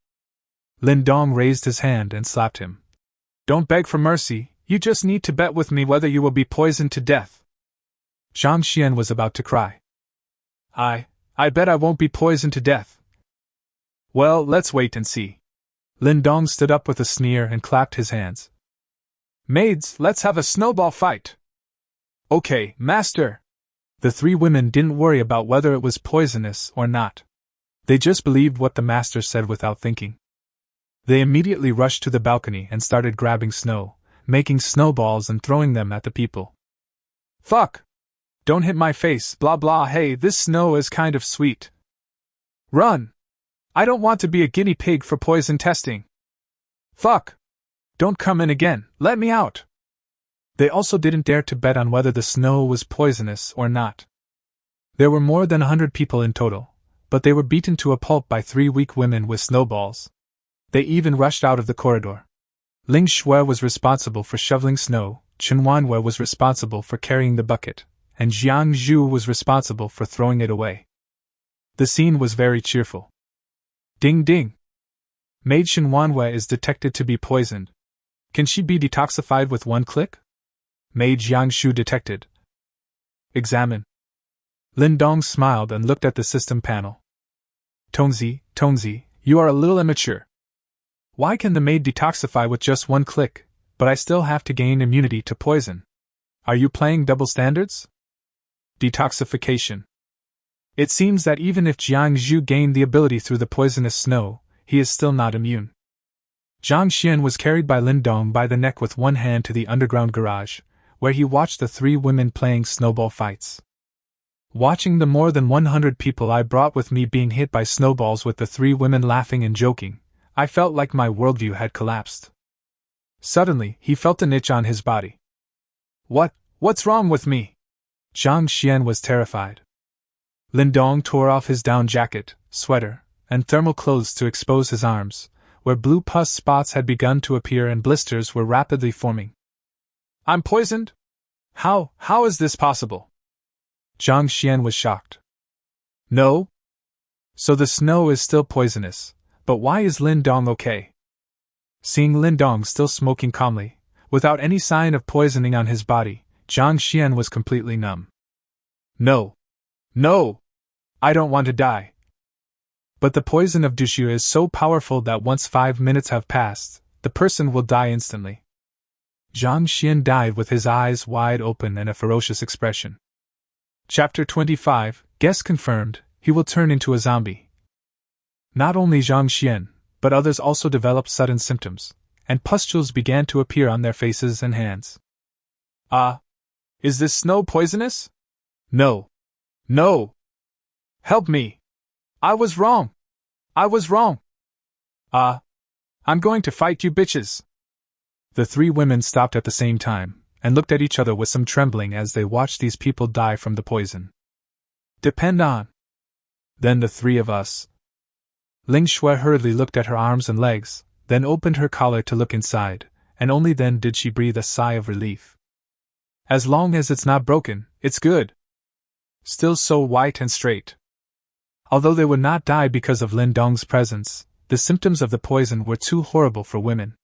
Speaker 1: Lindong raised his hand and slapped him. Don't beg for mercy, you just need to bet with me whether you will be poisoned to death. Zhang Xian was about to cry. I bet I won't be poisoned to death. Well, let's wait and see. Lindong stood up with a sneer and clapped his hands. Maids, let's have a snowball fight. Okay, master. The three women didn't worry about whether it was poisonous or not. They just believed what the master said without thinking. They immediately rushed to the balcony and started grabbing snow, making snowballs and throwing them at the people. Fuck! Don't hit my face, blah blah, hey, this snow is kind of sweet. Run! I don't want to be a guinea pig for poison testing. Fuck! Don't come in again, let me out! They also didn't dare to bet on whether the snow was poisonous or not. There were more than 100 people in total, but they were beaten to a pulp by 3 weak women with snowballs. They even rushed out of the corridor. Ling Shui was responsible for shoveling snow, Shinuan was responsible for carrying the bucket, and Jiang Zhu was responsible for throwing it away. The scene was very cheerful. Ding ding! Maid Shinuan is detected to be poisoned. Can she be detoxified with one click? Maid Jiangxu detected. Examine. Lindong smiled and looked at the system panel. Tonzi, you are a little immature. Why can the maid detoxify with just one click, but I still have to gain immunity to poison? Are you playing double standards? Detoxification. It seems that even if Jiang Zhu gained the ability through the poisonous snow, he is still not immune. Zhang Xian was carried by Lin Dong by the neck with one hand to the underground garage, where he watched the three women playing snowball fights. Watching the more than 100 people I brought with me being hit by snowballs with the three women laughing and joking, I felt like my worldview had collapsed. Suddenly, he felt an itch on his body. What's wrong with me? Zhang Xian was terrified. Lindong tore off his down jacket, sweater, and thermal clothes to expose his arms, where blue pus spots had begun to appear and blisters were rapidly forming. I'm poisoned? How is this possible? Zhang Xian was shocked. No? So the snow is still poisonous, but why is Lindong okay? Seeing Lindong still smoking calmly, without any sign of poisoning on his body, Zhang Xian was completely numb. No! I don't want to die. But the poison of Dushu is so powerful that once 5 minutes have passed, the person will die instantly. Zhang Xian died with his eyes wide open and a ferocious expression. Chapter 25, Guess confirmed, he will turn into a zombie. Not only Zhang Xian, but others also developed sudden symptoms, and pustules began to appear on their faces and hands. Is this snow poisonous? No. Help me! I was wrong! I'm going to fight you bitches! The three women stopped at the same time, and looked at each other with some trembling as they watched these people die from the poison. Depend on. Then the three of us. Ling Shui hurriedly looked at her arms and legs, then opened her collar to look inside, and only then did she breathe a sigh of relief. As long as it's not broken, it's good. Still so white and straight. Although they would not die because of Lin Dong's presence, the symptoms of the poison were too horrible for women.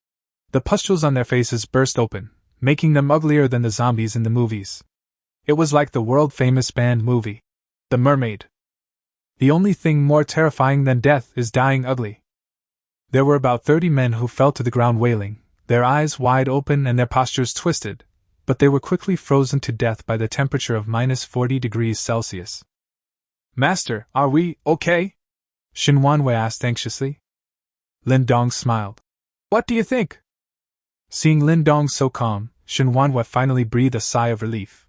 Speaker 1: The pustules on their faces burst open, making them uglier than the zombies in the movies. It was like the world-famous banned movie, The Mermaid. The only thing more terrifying than death is dying ugly. There were about 30 men who fell to the ground wailing, their eyes wide open and their postures twisted, but they were quickly frozen to death by the temperature of -40 degrees Celsius. Master, are we okay? Shinuan asked anxiously. Lindong smiled. What do you think? Seeing Lindong so calm, Shinuan finally breathed a sigh of relief.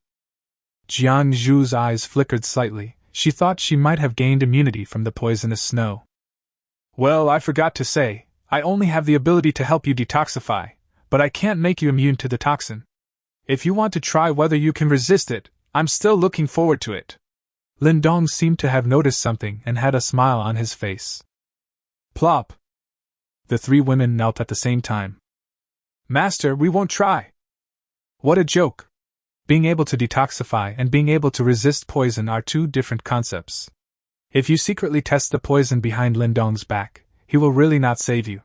Speaker 1: Jiang Zhu's eyes flickered slightly. She thought she might have gained immunity from the poisonous snow. Well, I forgot to say, I only have the ability to help you detoxify, but I can't make you immune to the toxin. If you want to try whether you can resist it, I'm still looking forward to it. Lindong seemed to have noticed something and had a smile on his face. Plop! The three women knelt at the same time. Master, we won't try. What a joke! Being able to detoxify and being able to resist poison are two different concepts. If you secretly test the poison behind Lindong's back, he will really not save you.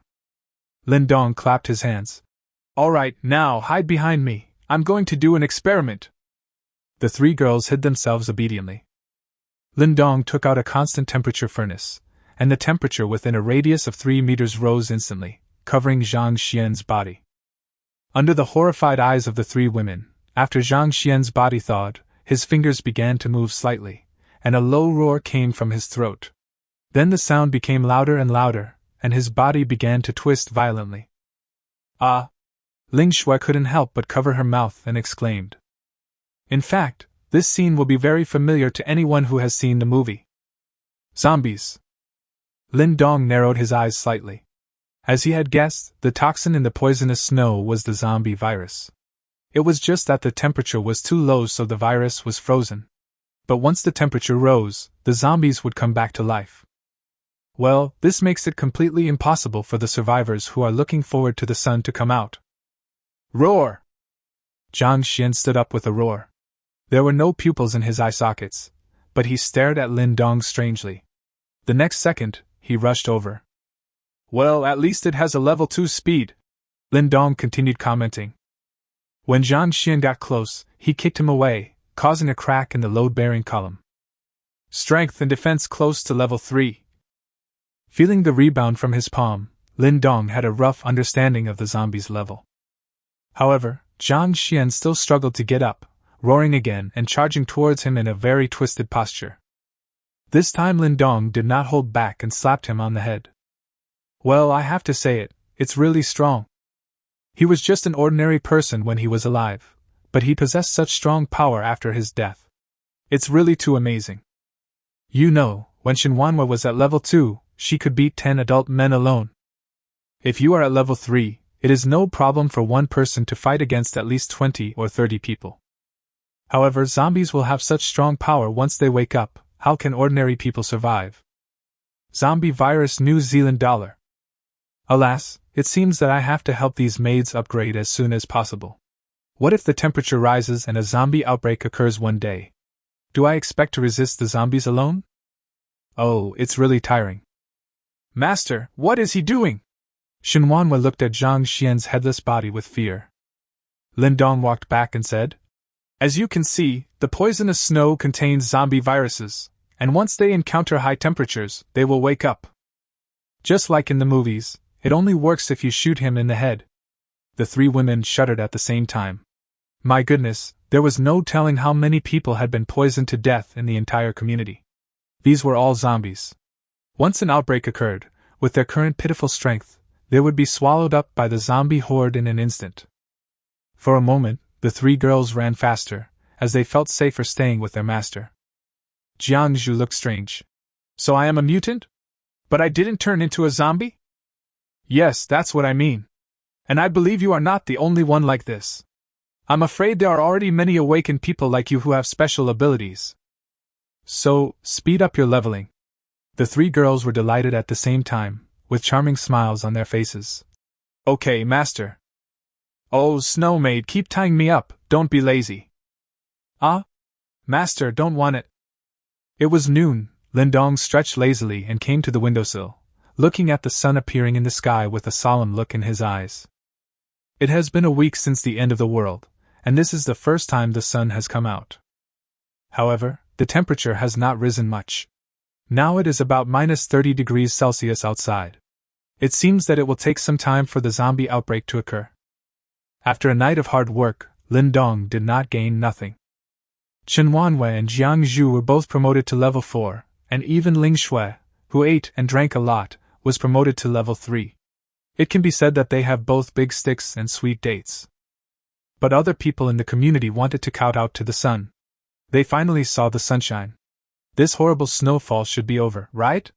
Speaker 1: Lindong clapped his hands. All right, now hide behind me. I'm going to do an experiment. The three girls hid themselves obediently. Lindong took out a constant temperature furnace, and the temperature within a radius of 3 meters rose instantly, covering Zhang Xian's body. Under the horrified eyes of the three women, after Zhang Xian's body thawed, his fingers began to move slightly, and a low roar came from his throat. Then the sound became louder and louder, and his body began to twist violently. Ling Shui couldn't help but cover her mouth and exclaimed. In fact, this scene will be very familiar to anyone who has seen the movie. Zombies. Lin Dong narrowed his eyes slightly. As he had guessed, the toxin in the poisonous snow was the zombie virus. It was just that the temperature was too low, so the virus was frozen. But once the temperature rose, the zombies would come back to life. Well, this makes it completely impossible for the survivors who are looking forward to the sun to come out. Roar! Zhang Xian stood up with a roar. There were no pupils in his eye sockets, but he stared at Lin Dong strangely. The next second, he rushed over. Well, at least it has a level 2 speed, Lin Dong continued commenting. When Zhang Xian got close, he kicked him away, causing a crack in the load-bearing column. Strength and defense close to level 3. Feeling the rebound from his palm, Lin Dong had a rough understanding of the zombie's level. However, Zhang Xian still struggled to get up, roaring again and charging towards him in a very twisted posture. This time Lindong did not hold back and slapped him on the head. Well, I have to say it, it's really strong. He was just an ordinary person when he was alive, but he possessed such strong power after his death. It's really too amazing. You know, when Shinuan was at level 2, she could beat 10 adult men alone. If you are at level 3, it is no problem for one person to fight against at least 20 or 30 people. However, zombies will have such strong power once they wake up. How can ordinary people survive? Zombie virus New Zealand dollar. Alas, it seems that I have to help these maids upgrade as soon as possible. What if the temperature rises and a zombie outbreak occurs one day? Do I expect to resist the zombies alone? Oh, it's really tiring. Master, what is he doing? Shinuan looked at Zhang Xian's headless body with fear. Lindong walked back and said, As you can see, the poisonous snow contains zombie viruses, and once they encounter high temperatures, they will wake up. Just like in the movies, it only works if you shoot him in the head. The three women shuddered at the same time. My goodness, there was no telling how many people had been poisoned to death in the entire community. These were all zombies. Once an outbreak occurred, with their current pitiful strength, they would be swallowed up by the zombie horde in an instant. For a moment, the three girls ran faster, as they felt safer staying with their master. Jiangzhu looked strange. So I am a mutant? But I didn't turn into a zombie? Yes, that's what I mean. And I believe you are not the only one like this. I'm afraid there are already many awakened people like you who have special abilities. So, speed up your leveling. The three girls were delighted at the same time, with charming smiles on their faces. Okay, master. Oh, Snow Maid, keep tying me up, don't be lazy. Ah? Master, don't want it. It was noon. Lindong stretched lazily and came to the windowsill, looking at the sun appearing in the sky with a solemn look in his eyes. It has been a week since the end of the world, and this is the first time the sun has come out. However, the temperature has not risen much. Now it is about minus 30 degrees Celsius outside. It seems that it will take some time for the zombie outbreak to occur. After a night of hard work, Lindong did not gain nothing. Shinuan and Jiangzhu were both promoted to level 4, and even Ling Shui, who ate and drank a lot, was promoted to level 3. It can be said that they have both big sticks and sweet dates. But other people in the community wanted to kowtow to the sun. They finally saw the sunshine. This horrible snowfall should be over, right?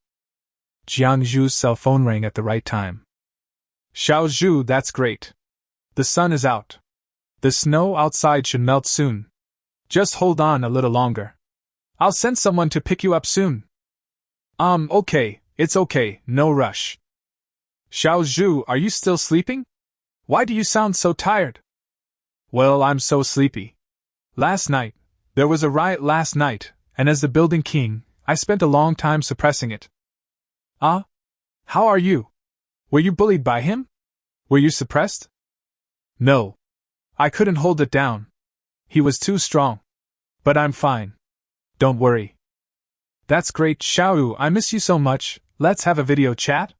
Speaker 1: Jiangzhu's cell phone rang at the right time. Xiaozhu, that's great. The sun is out. The snow outside should melt soon. Just hold on a little longer. I'll send someone to pick you up soon. Okay, it's okay, no rush. Xiaozhu, are you still sleeping? Why do you sound so tired? Well, I'm so sleepy. There was a riot last night, and as the building king, I spent a long time suppressing it. Ah? How are you? Were you bullied by him? Were you suppressed? No. I couldn't hold it down. He was too strong. But I'm fine. Don't worry. That's great, Xiaoyu, I miss you so much, let's have a video chat?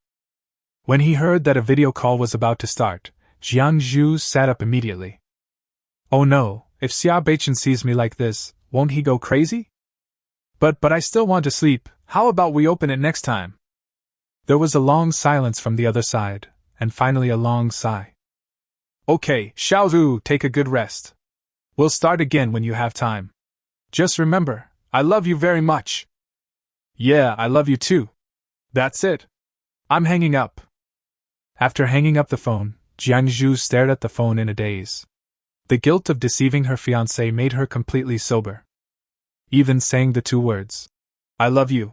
Speaker 1: When he heard that a video call was about to start, Jiangzhu sat up immediately. Oh no, if Xia Beichen sees me like this, won't he go crazy? But I still want to sleep, how about we open it next time? There was a long silence from the other side, and finally a long sigh. Okay, Xiaoyu, take a good rest. We'll start again when you have time. Just remember, I love you very much. Yeah, I love you too. That's it. I'm hanging up. After hanging up the phone, Jiangzhu stared at the phone in a daze. The guilt of deceiving her fiancé made her completely sober. Even saying the two words, I love you,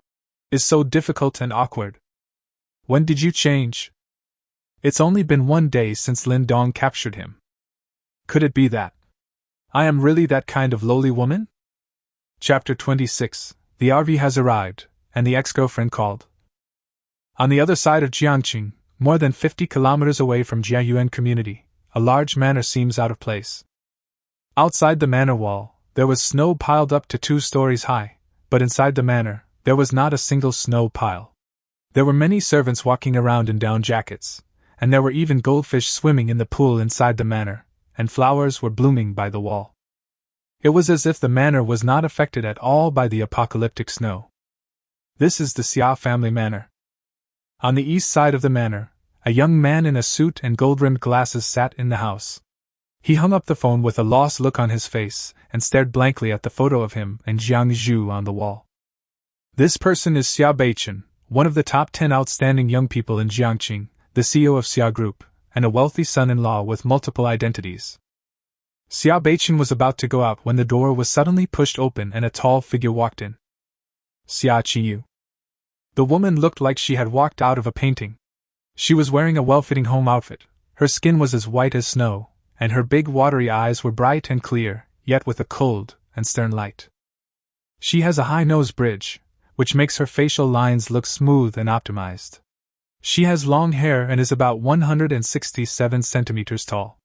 Speaker 1: is so difficult and awkward. When did you change? It's only been 1 day since Lin Dong captured him. Could it be that I am really that kind of lowly woman? Chapter 26. The RV has arrived, and the ex-girlfriend called. On the other side of Jiangqing, more than 50 kilometers away from Jiayuan community, a large manor seems out of place. Outside the manor wall, there was snow piled up to 2 stories high, but inside the manor, there was not a single snow pile. There were many servants walking around in down jackets, and there were even goldfish swimming in the pool inside the manor, and flowers were blooming by the wall. It was as if the manor was not affected at all by the apocalyptic snow. This is the Xia family manor. On the east side of the manor, A young man in a suit and gold-rimmed glasses sat in the house. He hung up the phone with a lost look on his face and stared blankly at the photo of him and Jiang Zhu on the wall. This person is Xia Beichen, one of the top 10 outstanding young people in Jiangqing, the CEO of Xia Group, and a wealthy son-in-law with multiple identities. Xia Beichen was about to go out when the door was suddenly pushed open and a tall figure walked in. Xia Qiyu. The woman looked like she had walked out of a painting. She was wearing a well-fitting home outfit, her skin was as white as snow, and her big watery eyes were bright and clear, yet with a cold and stern light. She has a high nose bridge, which makes her facial lines look smooth and optimized. She has long hair and is about 167 centimeters tall.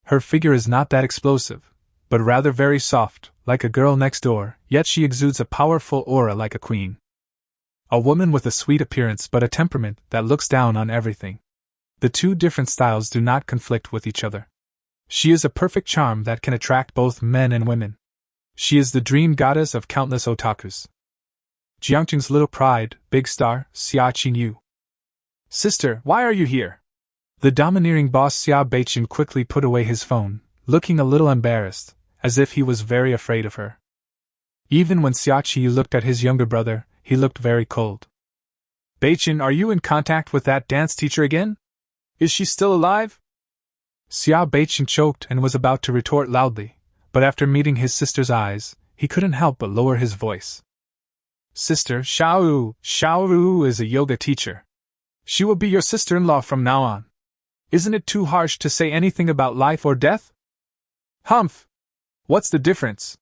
Speaker 1: Her figure is not that explosive, but rather very soft, like a girl next door, yet she exudes a powerful aura like a queen. A woman with a sweet appearance but a temperament that looks down on everything. The two different styles do not conflict with each other. She is a perfect charm that can attract both men and women. She is the dream goddess of countless otakus. Jiangqing's little pride, big star, Xia Qingyu. Sister, why are you here? The domineering boss Xia Beichen quickly put away his phone, looking a little embarrassed, as if he was very afraid of her. Even when Xia Qingyu looked at his younger brother, he looked very cold. Beichen, are you in contact with that dance teacher again? Is she still alive? Xia Beichen choked and was about to retort loudly, but after meeting his sister's eyes, he couldn't help but lower his voice. Sister, Xiaoru is a yoga teacher. She will be your sister-in-law from now on. Isn't it too harsh to say anything about life or death? Humph! What's the difference?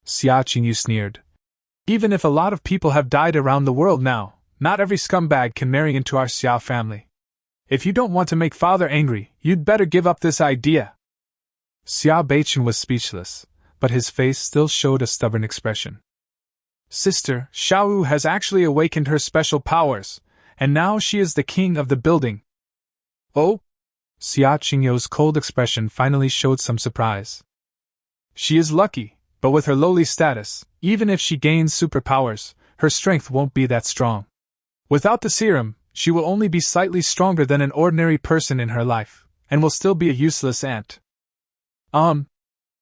Speaker 1: Xia Qingyu sneered. Even if a lot of people have died around the world now, not every scumbag can marry into our Xiao family. If you don't want to make father angry, you'd better give up this idea. Xia Beichen was speechless, but his face still showed a stubborn expression. Sister, Xiaoru has actually awakened her special powers, and now she is the king of the building. Oh? Xia Qingyu's cold expression finally showed some surprise. She is lucky, but with her lowly status, even if she gains superpowers, her strength won't be that strong. Without the serum, she will only be slightly stronger than an ordinary person in her life, and will still be a useless ant.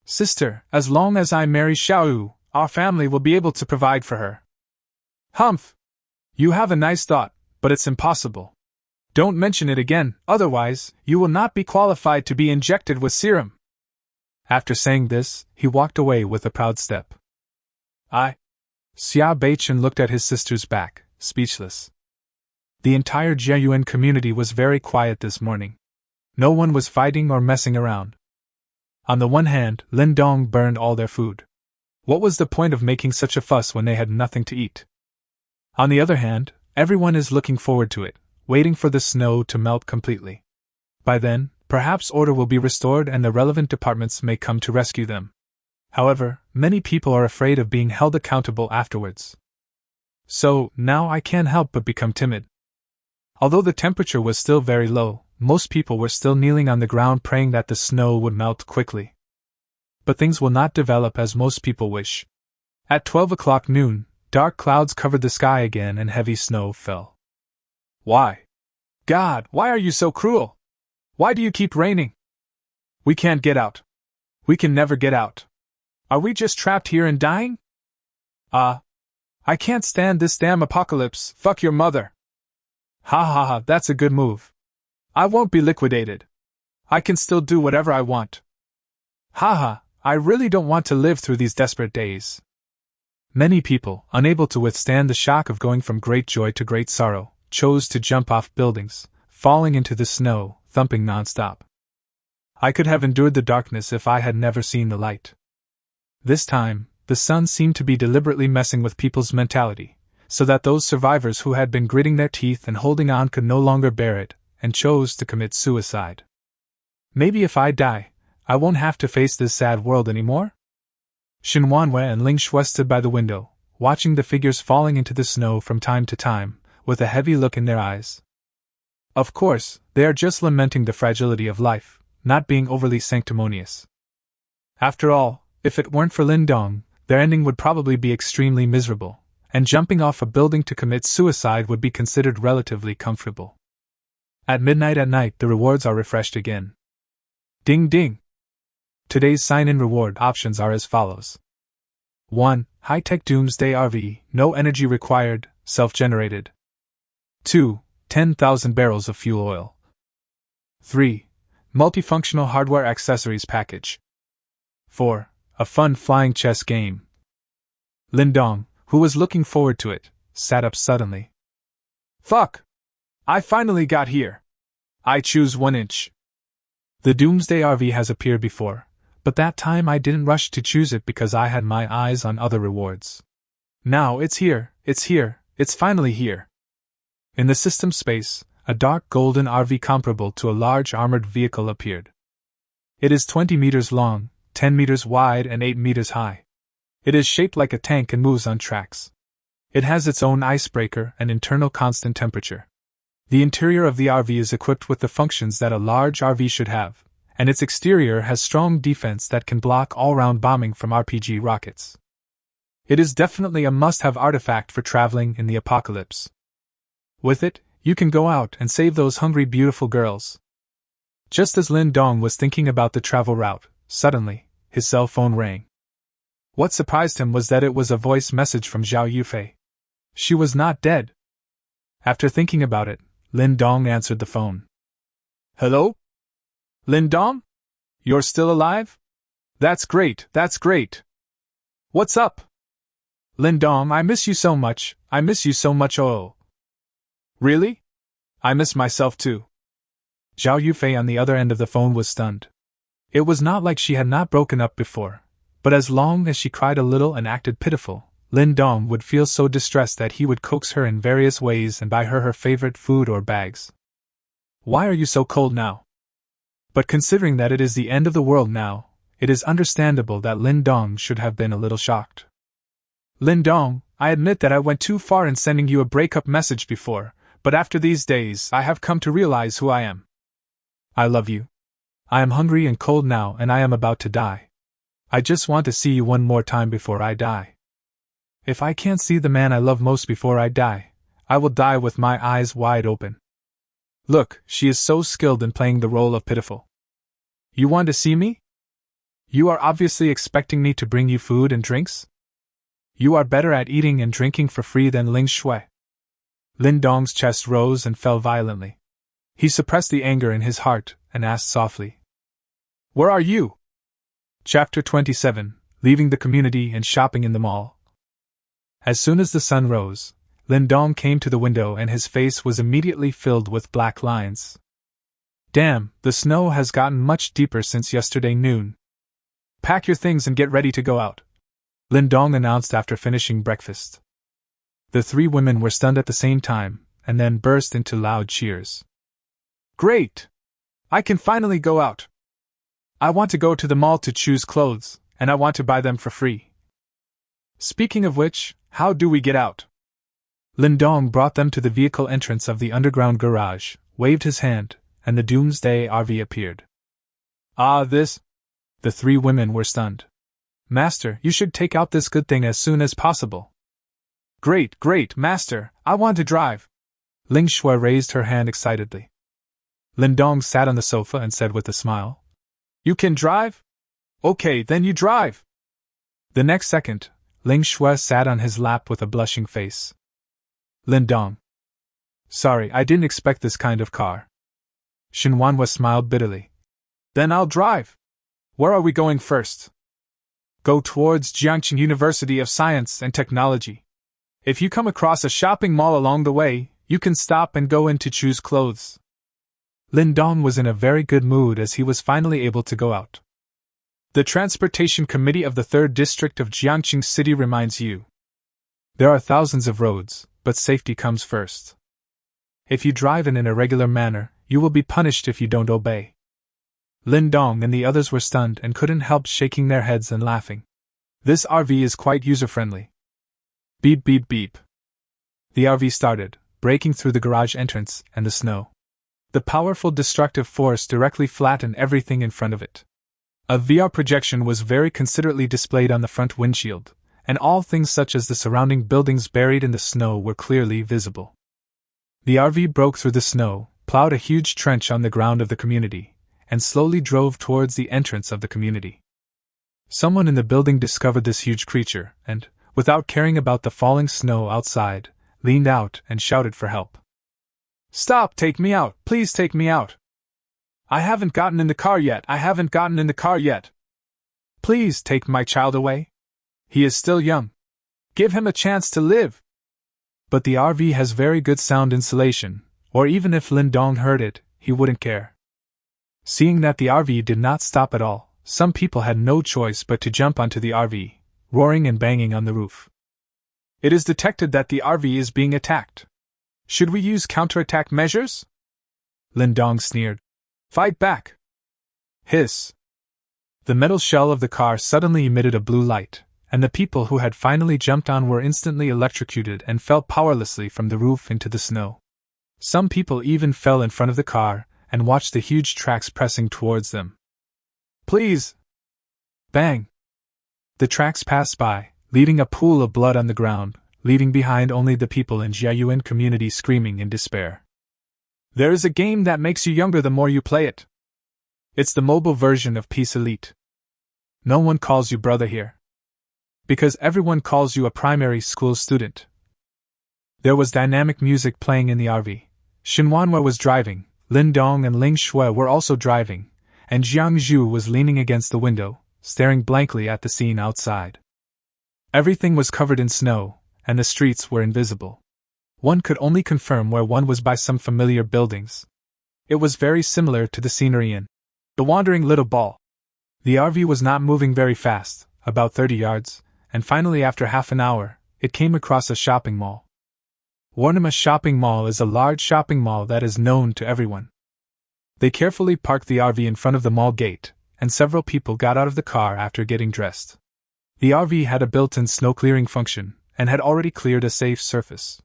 Speaker 1: Sister, as long as I marry Xiaoru, our family will be able to provide for her. Humph! You have a nice thought, but it's impossible. Don't mention it again, otherwise, you will not be qualified to be injected with serum. After saying this, he walked away with a proud step. Xia Beichen looked at his sister's back, speechless. The entire Jiayuan community was very quiet this morning. No one was fighting or messing around. On the one hand, Lin Dong burned all their food. What was the point of making such a fuss when they had nothing to eat? On the other hand, everyone is looking forward to it, waiting for the snow to melt completely. By then, perhaps order will be restored and the relevant departments may come to rescue them. However, many people are afraid of being held accountable afterwards. So, now I can't help but become timid. Although the temperature was still very low, most people were still kneeling on the ground praying that the snow would melt quickly. But things will not develop as most people wish. At 12 o'clock noon, dark clouds covered the sky again and heavy snow fell. Why? God, why are you so cruel? Why do you keep raining? We can't get out. We can never get out. Are we just trapped here and dying? I can't stand this damn apocalypse, fuck your mother. Ha ha ha, that's a good move. I won't be liquidated. I can still do whatever I want. Ha ha, I really don't want to live through these desperate days. Many people, unable to withstand the shock of going from great joy to great sorrow, chose to jump off buildings, falling into the snow, thumping non-stop. I could have endured the darkness if I had never seen the light. This time, the sun seemed to be deliberately messing with people's mentality, so that those survivors who had been gritting their teeth and holding on could no longer bear it, and chose to commit suicide. Maybe if I die, I won't have to face this sad world anymore? Shinuan and Lingua stood by the window, watching the figures falling into the snow from time to time, with a heavy look in their eyes. Of course, they are just lamenting the fragility of life, not being overly sanctimonious. After all, if it weren't for Lindong, their ending would probably be extremely miserable, and jumping off a building to commit suicide would be considered relatively comfortable. At midnight the rewards are refreshed again. Ding ding! Today's sign-in reward options are as follows. 1. High-tech Doomsday RV, no energy required, self-generated. 2. 10,000 barrels of fuel oil. 3. Multifunctional hardware accessories package. 4. A fun flying chess game. Lindong, who was looking forward to it, sat up suddenly. Fuck! I finally got here! I choose 1 inch. The Doomsday RV has appeared before, but that time I didn't rush to choose it because I had my eyes on other rewards. Now it's here, it's finally here. In the system space, a dark golden RV comparable to a large armored vehicle appeared. It is 20 meters long, 10 meters wide and 8 meters high. It is shaped like a tank and moves on tracks. It has its own icebreaker and internal constant temperature. The interior of the RV is equipped with the functions that a large RV should have, and its exterior has strong defense that can block all-round bombing from RPG rockets. It is definitely a must-have artifact for traveling in the apocalypse. With it, you can go out and save those hungry beautiful girls. Just as Lin Dong was thinking about the travel route, suddenly, his cell phone rang. What surprised him was that it was a voice message from Zhao Yufei. She was not dead. After thinking about it, Lin Dong answered the phone. Hello? Lin Dong? You're still alive? That's great, that's great. What's up? Lin Dong, I miss you so much, oh. Really? I miss myself too. Zhao Yufei on the other end of the phone was stunned. It was not like she had not broken up before, but as long as she cried a little and acted pitiful, Lin Dong would feel so distressed that he would coax her in various ways and buy her favorite food or bags. Why are you so cold now? But considering that it is the end of the world now, it is understandable that Lin Dong should have been a little shocked. Lin Dong, I admit that I went too far in sending you a breakup message before, but after these days I have come to realize who I am. I love you. I am hungry and cold now and I am about to die. I just want to see you one more time before I die. If I can't see the man I love most before I die, I will die with my eyes wide open. Look, she is so skilled in playing the role of pitiful. You want to see me? You are obviously expecting me to bring you food and drinks? You are better at eating and drinking for free than Ling Shui. Lin Dong's chest rose and fell violently. He suppressed the anger in his heart and asked softly. Where are you? Chapter 27, Leaving the Community and Shopping in the Mall. As soon as the sun rose, Lin Dong came to the window and his face was immediately filled with black lines. Damn, the snow has gotten much deeper since yesterday noon. Pack your things and get ready to go out, Lin Dong announced after finishing breakfast. The 3 women were stunned at the same time, and then burst into loud cheers. Great! I can finally go out! I want to go to the mall to choose clothes, and I want to buy them for free. Speaking of which, how do we get out? Lin Dong brought them to the vehicle entrance of the underground garage, waved his hand, and the Doomsday RV appeared. Ah, this? The 3 women were stunned. Master, you should take out this good thing as soon as possible. Great, great, Master, I want to drive. Ling Shui raised her hand excitedly. Lin Dong sat on the sofa and said with a smile, You can drive? Okay, then you drive. The next second, Ling Shui sat on his lap with a blushing face. Lin Dong. Sorry, I didn't expect this kind of car. Shinuan smiled bitterly. Then I'll drive. Where are we going first? Go towards Jiangqing University of Science and Technology. If you come across a shopping mall along the way, you can stop and go in to choose clothes. Lin Dong was in a very good mood as he was finally able to go out. The Transportation Committee of the 3rd District of Jiangqing City reminds you. There are thousands of roads, but safety comes first. If you drive in an irregular manner, you will be punished if you don't obey. Lin Dong and the others were stunned and couldn't help shaking their heads and laughing. This RV is quite user-friendly. Beep beep beep. The RV started, breaking through the garage entrance and the snow. The powerful destructive force directly flattened everything in front of it. A VR projection was very considerately displayed on the front windshield, and all things such as the surrounding buildings buried in the snow were clearly visible. The RV broke through the snow, plowed a huge trench on the ground of the community, and slowly drove towards the entrance of the community. Someone in the building discovered this huge creature, and, without caring about the falling snow outside, leaned out and shouted for help. "Stop! Take me out! Please take me out! I haven't gotten in the car yet! I haven't gotten in the car yet! Please take my child away! He is still young! Give him a chance to live!" But the RV has very good sound insulation, or even if Lindong heard it, he wouldn't care. Seeing that the RV did not stop at all, some people had no choice but to jump onto the RV, roaring and banging on the roof. "It is detected that the RV is being attacked. Should we use counterattack measures?" Lindong sneered. "Fight back!" Hiss! The metal shell of the car suddenly emitted a blue light, and the people who had finally jumped on were instantly electrocuted and fell powerlessly from the roof into the snow. Some people even fell in front of the car and watched the huge tracks pressing towards them. "Please!" Bang! The tracks passed by, leaving a pool of blood on the ground, leaving behind only the people in Shinuan community screaming in despair. There is a game that makes you younger the more you play it. It's the mobile version of Peace Elite. No one calls you brother here, because everyone calls you a primary school student. There was dynamic music playing in the RV. Shinuan was driving, Lin Dong and Ling Shui were also driving, and Jiang Zhu was leaning against the window, staring blankly at the scene outside. Everything was covered in snow, and the streets were invisible. One could only confirm where one was by some familiar buildings. It was very similar to the scenery in The Wandering Little Ball. The RV was not moving very fast, about 30 yards, and finally after half an hour, it came across a shopping mall. Warnema Shopping Mall is a large shopping mall that is known to everyone. They carefully parked the RV in front of the mall gate, and several people got out of the car after getting dressed. The RV had a built-in snow clearing function, and had already cleared a safe surface.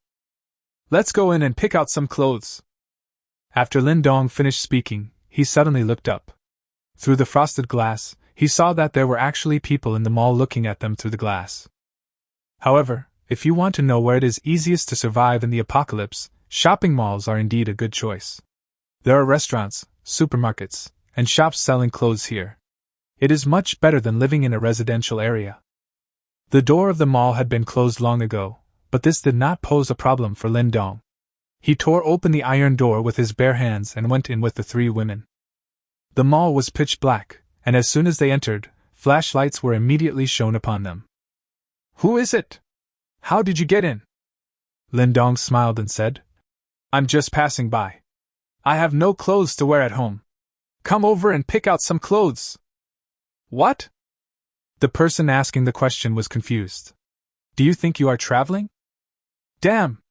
Speaker 1: "Let's go in and pick out some clothes." After Lindong finished speaking, he suddenly looked up. Through the frosted glass, he saw that there were actually people in the mall looking at them through the glass. However, if you want to know where it is easiest to survive in the apocalypse, shopping malls are indeed a good choice. There are restaurants, supermarkets, and shops selling clothes here. It is much better than living in a residential area. The door of the mall had been closed long ago, but this did not pose a problem for Lindong. He tore open the iron door with his bare hands and went in with the three women. The mall was pitch black, and as soon as they entered, flashlights were immediately shown upon them. "Who is it? How did you get in?" Lindong smiled and said, "I'm just passing by. I have no clothes to wear at home. Come over and pick out some clothes." "What?" The person asking the question was confused. "Do you think you are traveling? Damn!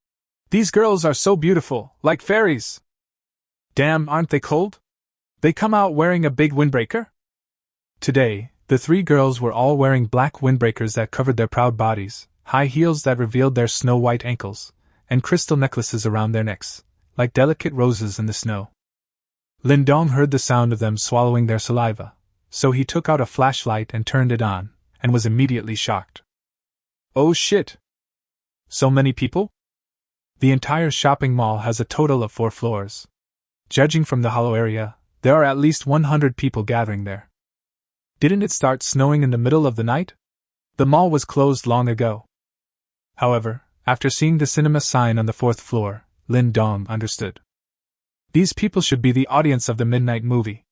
Speaker 1: These girls are so beautiful, like fairies. Damn, aren't they cold? They come out wearing a big windbreaker?" Today, the three girls were all wearing black windbreakers that covered their proud bodies, high heels that revealed their snow-white ankles, and crystal necklaces around their necks, like delicate roses in the snow. Lindong heard the sound of them swallowing their saliva, so he took out a flashlight and turned it on, and was immediately shocked. "Oh shit! So many people?" The entire shopping mall has a total of 4 floors. Judging from the hollow area, there are at least 100 people gathering there. Didn't it start snowing in the middle of the night? The mall was closed long ago. However, after seeing the cinema sign on the 4th floor, Lin Dong understood. These people should be the audience of the midnight movie.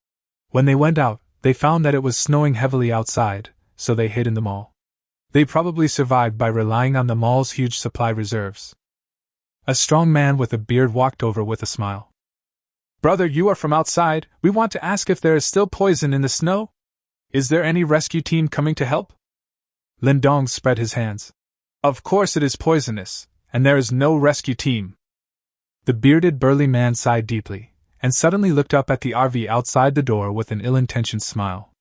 Speaker 1: When they went out, they found that it was snowing heavily outside, so they hid in the mall. They probably survived by relying on the mall's huge supply reserves. A strong man with a beard walked over with a smile. "Brother, you are from outside. We want to ask if there is still poison in the snow? Is there any rescue team coming to help?" Lindong spread his hands. "Of course it is poisonous, and there is no rescue team." The bearded burly man sighed deeply, and suddenly looked up at the RV outside the door with an ill-intentioned smile.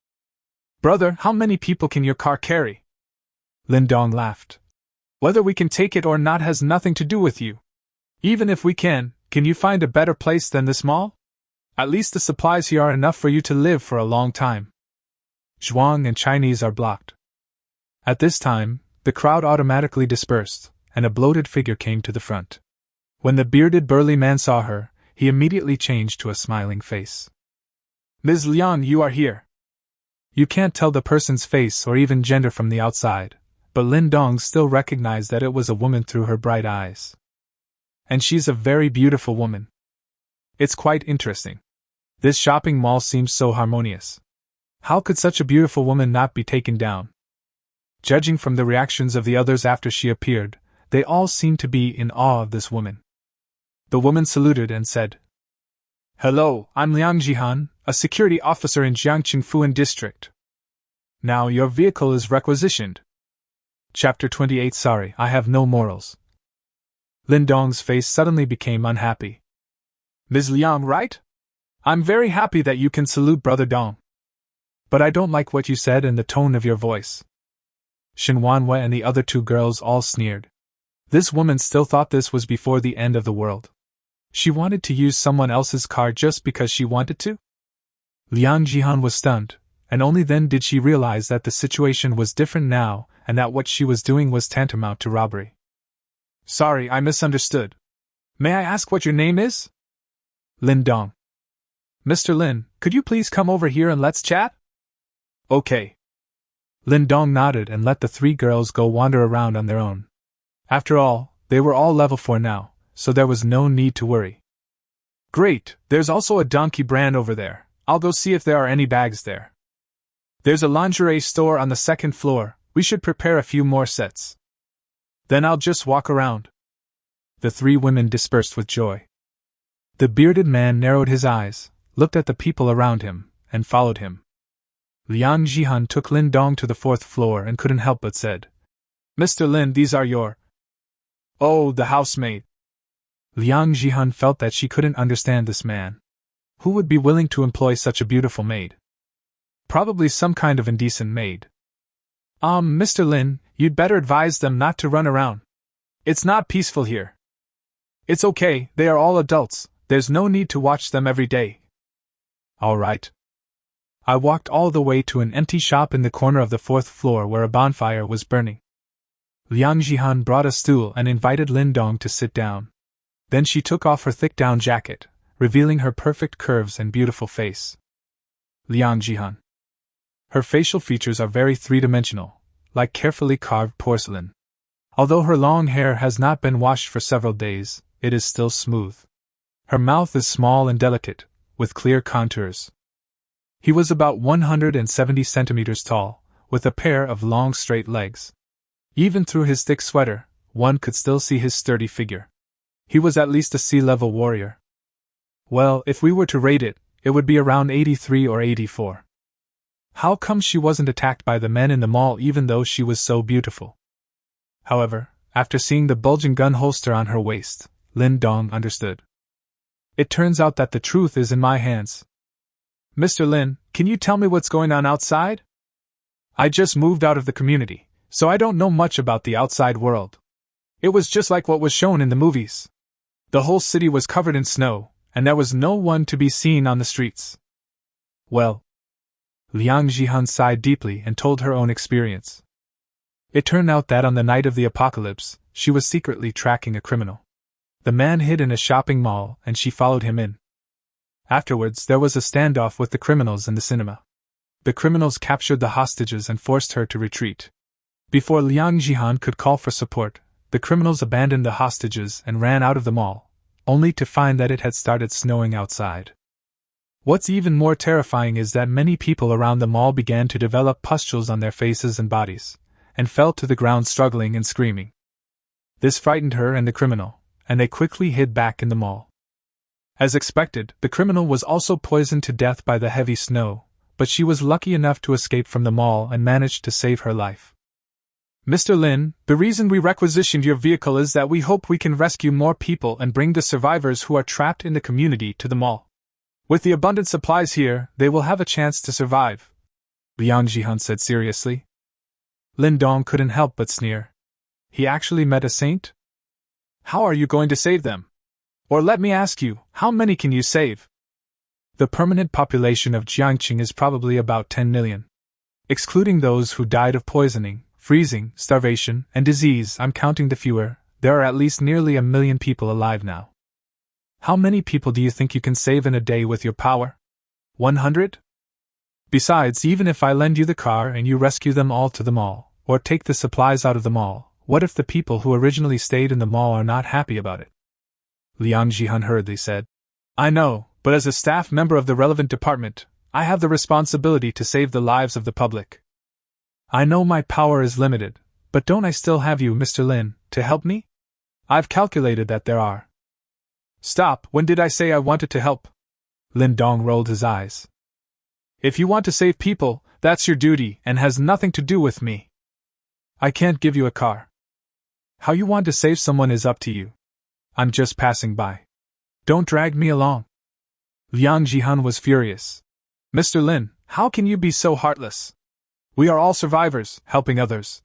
Speaker 1: "Brother, how many people can your car carry?" Lindong laughed. "Whether we can take it or not has nothing to do with you. Even if we can you find a better place than this mall? At least the supplies here are enough for you to live for a long time. Zhuang and Chinese are blocked." At this time, the crowd automatically dispersed, and a bloated figure came to the front. When the bearded burly man saw her, he immediately changed to a smiling face. Ms. Liang, you are here. You can't tell the person's face or even gender from the outside, but Lin Dong still recognized that it was a woman through her bright eyes. And she's a very beautiful woman. It's quite interesting. This shopping mall seems so harmonious. How could such a beautiful woman not be taken down? Judging from the reactions of the others after she appeared, they all seemed to be in awe of this woman. The woman saluted and said, Hello, I'm Liang Jihan, a security officer in Jiangqing Fuan District. Now your vehicle is requisitioned. Chapter 28. Sorry, I have no morals. Lin Dong's face suddenly became unhappy. Ms. Liang, right? I'm very happy that you can salute Brother Dong. But I don't like what you said and the tone of your voice. Shinuan and the other two girls all sneered. This woman still thought this was before the end of the world. She wanted to use someone else's car just because she wanted to? Liang Jihan was stunned, and only then did she realize that the situation was different now and that what she was doing was tantamount to robbery. Sorry, I misunderstood. May I ask what your name is? Lindong. Mr. Lin, could you please come over here and let's chat? Okay. Lindong nodded and let the three girls go wander around on their own. After all, they were all level 4 now, so there was no need to worry. Great, there's also a donkey brand over there. I'll go see if there are any bags there. There's a lingerie store on the 2nd floor, we should prepare a few more sets. Then I'll just walk around. The three women dispersed with joy. The bearded man narrowed his eyes, looked at the people around him, and followed him. Liang Jihan took Lin Dong to the 4th floor and couldn't help but said, Mr. Lin, these are your... Oh, the housemaid. Liang Jihan felt that she couldn't understand this man. Who would be willing to employ such a beautiful maid? Probably some kind of indecent maid. Mr. Lin, you'd better advise them not to run around. It's not peaceful here. It's okay, they are all adults, there's no need to watch them every day. All right. I walked all the way to an empty shop in the corner of the 4th floor where a bonfire was burning. Liang Jihan brought a stool and invited Lin Dong to sit down. Then she took off her thick down jacket, revealing her perfect curves and beautiful face. Liang Jihan. Her facial features are very three-dimensional, like carefully carved porcelain. Although her long hair has not been washed for several days, it is still smooth. Her mouth is small and delicate, with clear contours. He was about 170 centimeters tall, with a pair of long straight legs. Even through his thick sweater, one could still see his sturdy figure. He was at least a sea-level warrior. Well, if we were to rate it, it would be around 83 or 84. How come she wasn't attacked by the men in the mall even though she was so beautiful? However, after seeing the bulging gun holster on her waist, Lin Dong understood. It turns out that the truth is in my hands. Mr. Lin, can you tell me what's going on outside? I just moved out of the community, so I don't know much about the outside world. It was just like what was shown in the movies. The whole city was covered in snow, and there was no one to be seen on the streets. Well, Liang Jihan sighed deeply and told her own experience. It turned out that on the night of the apocalypse, she was secretly tracking a criminal. The man hid in a shopping mall and she followed him in. Afterwards, there was a standoff with the criminals in the cinema. The criminals captured the hostages and forced her to retreat. Before Liang Jihan could call for support, the criminals abandoned the hostages and ran out of the mall, only to find that it had started snowing outside. What's even more terrifying is that many people around the mall began to develop pustules on their faces and bodies, and fell to the ground struggling and screaming. This frightened her and the criminal, and they quickly hid back in the mall. As expected, the criminal was also poisoned to death by the heavy snow, but she was lucky enough to escape from the mall and managed to save her life. Mr. Lin, the reason we requisitioned your vehicle is that we hope we can rescue more people and bring the survivors who are trapped in the community to the mall. With the abundant supplies here, they will have a chance to survive, Liang Jihan said seriously. Lin Dong couldn't help but sneer. He actually met a saint? How are you going to save them? Or let me ask you, how many can you save? The permanent population of Jiangqing is probably about 10 million. Excluding those who died of poisoning, freezing, starvation, and disease, I'm counting the fewer, there are at least nearly 1 million people alive now. How many people do you think you can save in a day with your power? 100? Besides, even if I lend you the car and you rescue them all to the mall, or take the supplies out of the mall, what if the people who originally stayed in the mall are not happy about it? Liang Jihan hurriedly said. I know, but as a staff member of the relevant department, I have the responsibility to save the lives of the public. I know my power is limited, but don't I still have you, Mr. Lin, to help me? I've calculated that there are. Stop, when did I say I wanted to help? Lindong rolled his eyes. If you want to save people, that's your duty and has nothing to do with me. I can't give you a car. How you want to save someone is up to you. I'm just passing by. Don't drag me along. Liang Jihan was furious. Mr. Lin, how can you be so heartless? We are all survivors, helping others.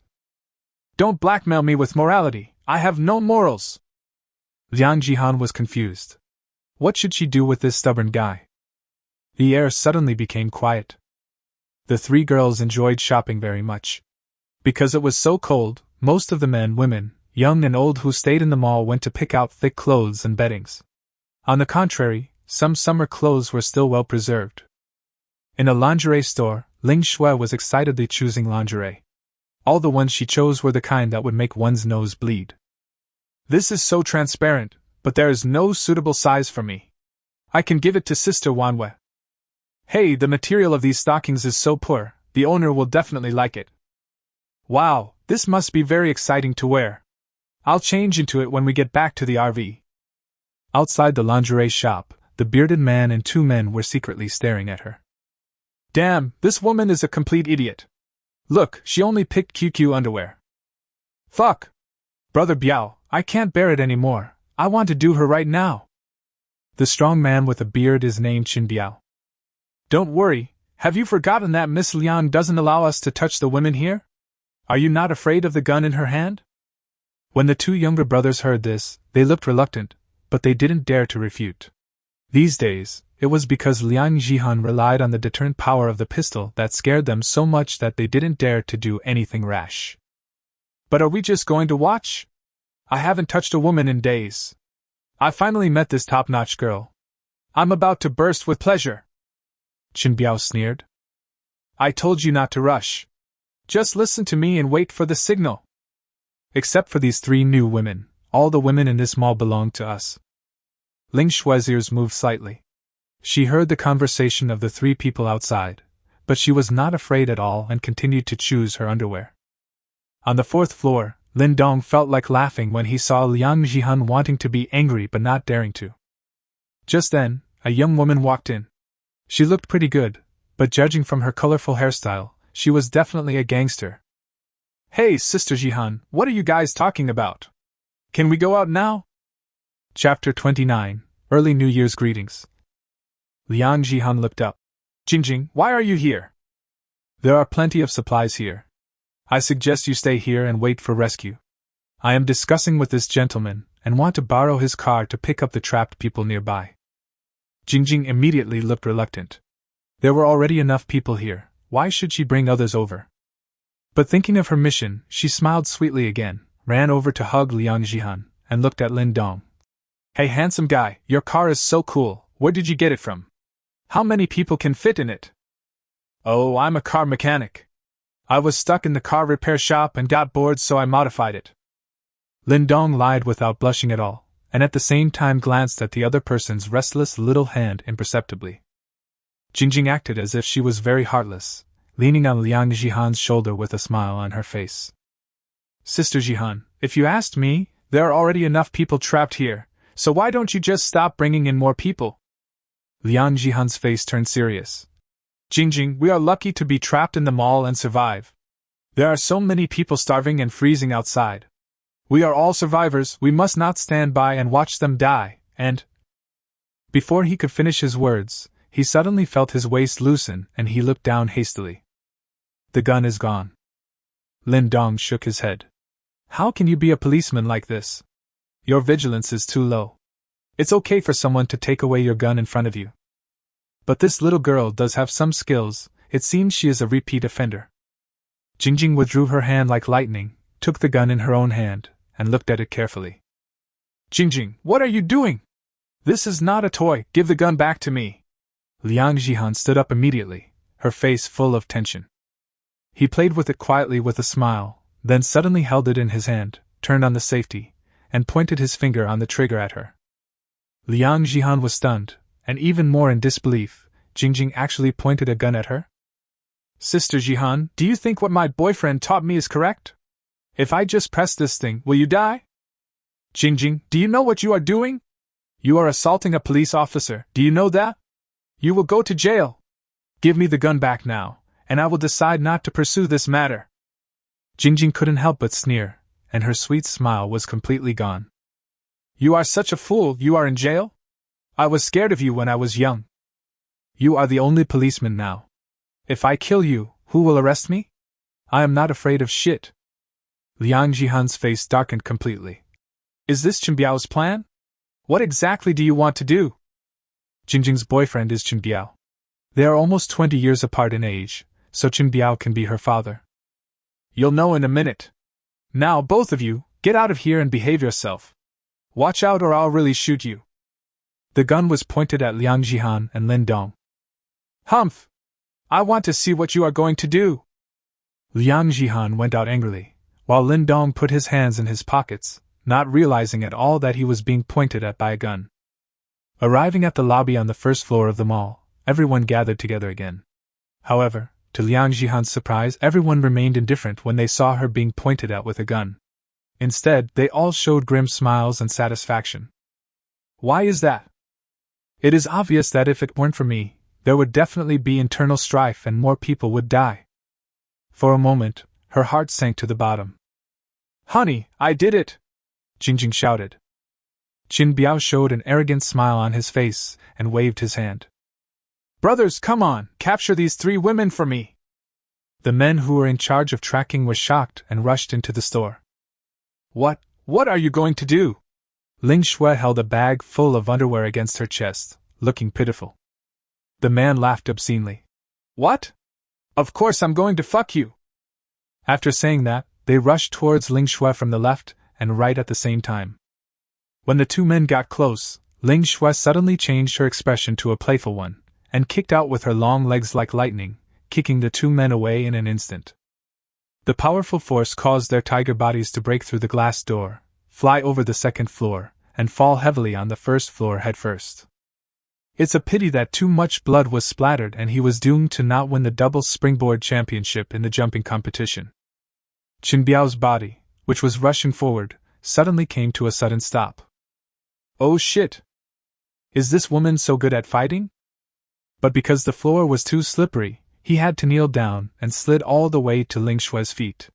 Speaker 1: Don't blackmail me with morality, I have no morals. Liang Jihan was confused. What should she do with this stubborn guy? The air suddenly became quiet. The three girls enjoyed shopping very much. Because it was so cold, most of the men, women, young and old who stayed in the mall went to pick out thick clothes and beddings. On the contrary, some summer clothes were still well preserved. In a lingerie store, Ling Shui was excitedly choosing lingerie. All the ones she chose were the kind that would make one's nose bleed. This is so transparent, but there is no suitable size for me. I can give it to Sister Wanwei. Hey, the material of these stockings is so poor, the owner will definitely like it. Wow, this must be very exciting to wear. I'll change into it when we get back to the RV. Outside the lingerie shop, the bearded man and two men were secretly staring at her. Damn, this woman is a complete idiot. Look, she only picked QQ underwear. Fuck! Brother Biao, I can't bear it anymore, I want to do her right now. The strong man with a beard is named Qin Biao. Don't worry, have you forgotten that Miss Liang doesn't allow us to touch the women here? Are you not afraid of the gun in her hand? When the two younger brothers heard this, they looked reluctant, but they didn't dare to refute. These days, it was because Liang Jihan relied on the deterrent power of the pistol that scared them so much that they didn't dare to do anything rash. But are we just going to watch? I haven't touched a woman in days. I finally met this top-notch girl. I'm about to burst with pleasure. Qin Biao sneered. I told you not to rush. Just listen to me and wait for the signal. Except for these three new women, all the women in this mall belong to us. Ling Shui's ears moved slightly. She heard the conversation of the three people outside, but she was not afraid at all and continued to choose her underwear. On the fourth floor, Lindong felt like laughing when he saw Liang Jihan wanting to be angry but not daring to. Just then, a young woman walked in. She looked pretty good, but judging from her colorful hairstyle, she was definitely a gangster. Hey, Sister Jihan, what are you guys talking about? Can we go out now? Chapter 29, Early New Year's Greetings. Liang Jihan looked up. Jingjing, why are you here? There are plenty of supplies here. I suggest you stay here and wait for rescue. I am discussing with this gentleman, and want to borrow his car to pick up the trapped people nearby. Jingjing immediately looked reluctant. There were already enough people here, why should she bring others over? But thinking of her mission, she smiled sweetly again, ran over to hug Liang Jihan, and looked at Lin Dong. Hey handsome guy, your car is so cool, where did you get it from? How many people can fit in it? Oh, I'm a car mechanic. I was stuck in the car repair shop and got bored so I modified it. Lindong lied without blushing at all, and at the same time glanced at the other person's restless little hand imperceptibly. Jingjing acted as if she was very heartless, leaning on Liang Jihan's shoulder with a smile on her face. Sister Jihan, if you asked me, there are already enough people trapped here, so why don't you just stop bringing in more people? Liang Jihan's face turned serious. Jingjing, we are lucky to be trapped in the mall and survive. There are so many people starving and freezing outside. We are all survivors, we must not stand by and watch them die, and… Before he could finish his words, he suddenly felt his waist loosen and he looked down hastily. The gun is gone. Lindong shook his head. How can you be a policeman like this? Your vigilance is too low. It's okay for someone to take away your gun in front of you. But this little girl does have some skills, it seems she is a repeat offender. Jingjing withdrew her hand like lightning, took the gun in her own hand, and looked at it carefully. Jingjing, what are you doing? This is not a toy, give the gun back to me. Liang Jihan stood up immediately, her face full of tension. He played with it quietly with a smile, then suddenly held it in his hand, turned on the safety, and pointed his finger on the trigger at her. Liang Jihan was stunned, and even more in disbelief. Jingjing actually pointed a gun at her? Sister Jihan, do you think what my boyfriend taught me is correct? If I just press this thing, will you die? Jingjing, do you know what you are doing? You are assaulting a police officer, do you know that? You will go to jail. Give me the gun back now, and I will decide not to pursue this matter. Jingjing couldn't help but sneer, and her sweet smile was completely gone. You are such a fool, you are in jail? I was scared of you when I was young. You are the only policeman now. If I kill you, who will arrest me? I am not afraid of shit. Liang Jihan's face darkened completely. Is this Chen Biao's plan? What exactly do you want to do? Jingjing's boyfriend is Chen Biao. They are almost 20 years apart in age, so Chen Biao can be her father. You'll know in a minute. Now, both of you, get out of here and behave yourself. Watch out or I'll really shoot you. The gun was pointed at Liang Jihan and Lindong. Humph! I want to see what you are going to do. Liang Jihan went out angrily, while Lindong put his hands in his pockets, not realizing at all that he was being pointed at by a gun. Arriving at the lobby on the first floor of the mall, everyone gathered together again. However, to Liang Jihan's surprise, everyone remained indifferent when they saw her being pointed at with a gun. Instead, they all showed grim smiles and satisfaction. Why is that? It is obvious that if it weren't for me, there would definitely be internal strife and more people would die. For a moment, her heart sank to the bottom. Honey, I did it! Jingjing shouted. Chen Biao showed an arrogant smile on his face and waved his hand. Brothers, come on, capture these 3 women for me! The men who were in charge of tracking were shocked and rushed into the store. What are you going to do? Ling Shui held a bag full of underwear against her chest, looking pitiful. The man laughed obscenely. What? Of course I'm going to fuck you! After saying that, they rushed towards Ling Shui from the left and right at the same time. When the 2 men got close, Ling Shui suddenly changed her expression to a playful one, and kicked out with her long legs like lightning, kicking the 2 men away in an instant. The powerful force caused their tiger bodies to break through the glass door, fly over the second floor, and fall heavily on the first floor headfirst. It's a pity that too much blood was splattered and he was doomed to not win the double springboard championship in the jumping competition. Chen Biao's body, which was rushing forward, suddenly came to a sudden stop. Oh shit! Is this woman so good at fighting? But because the floor was too slippery, he had to kneel down and slid all the way to Ling Shui's feet.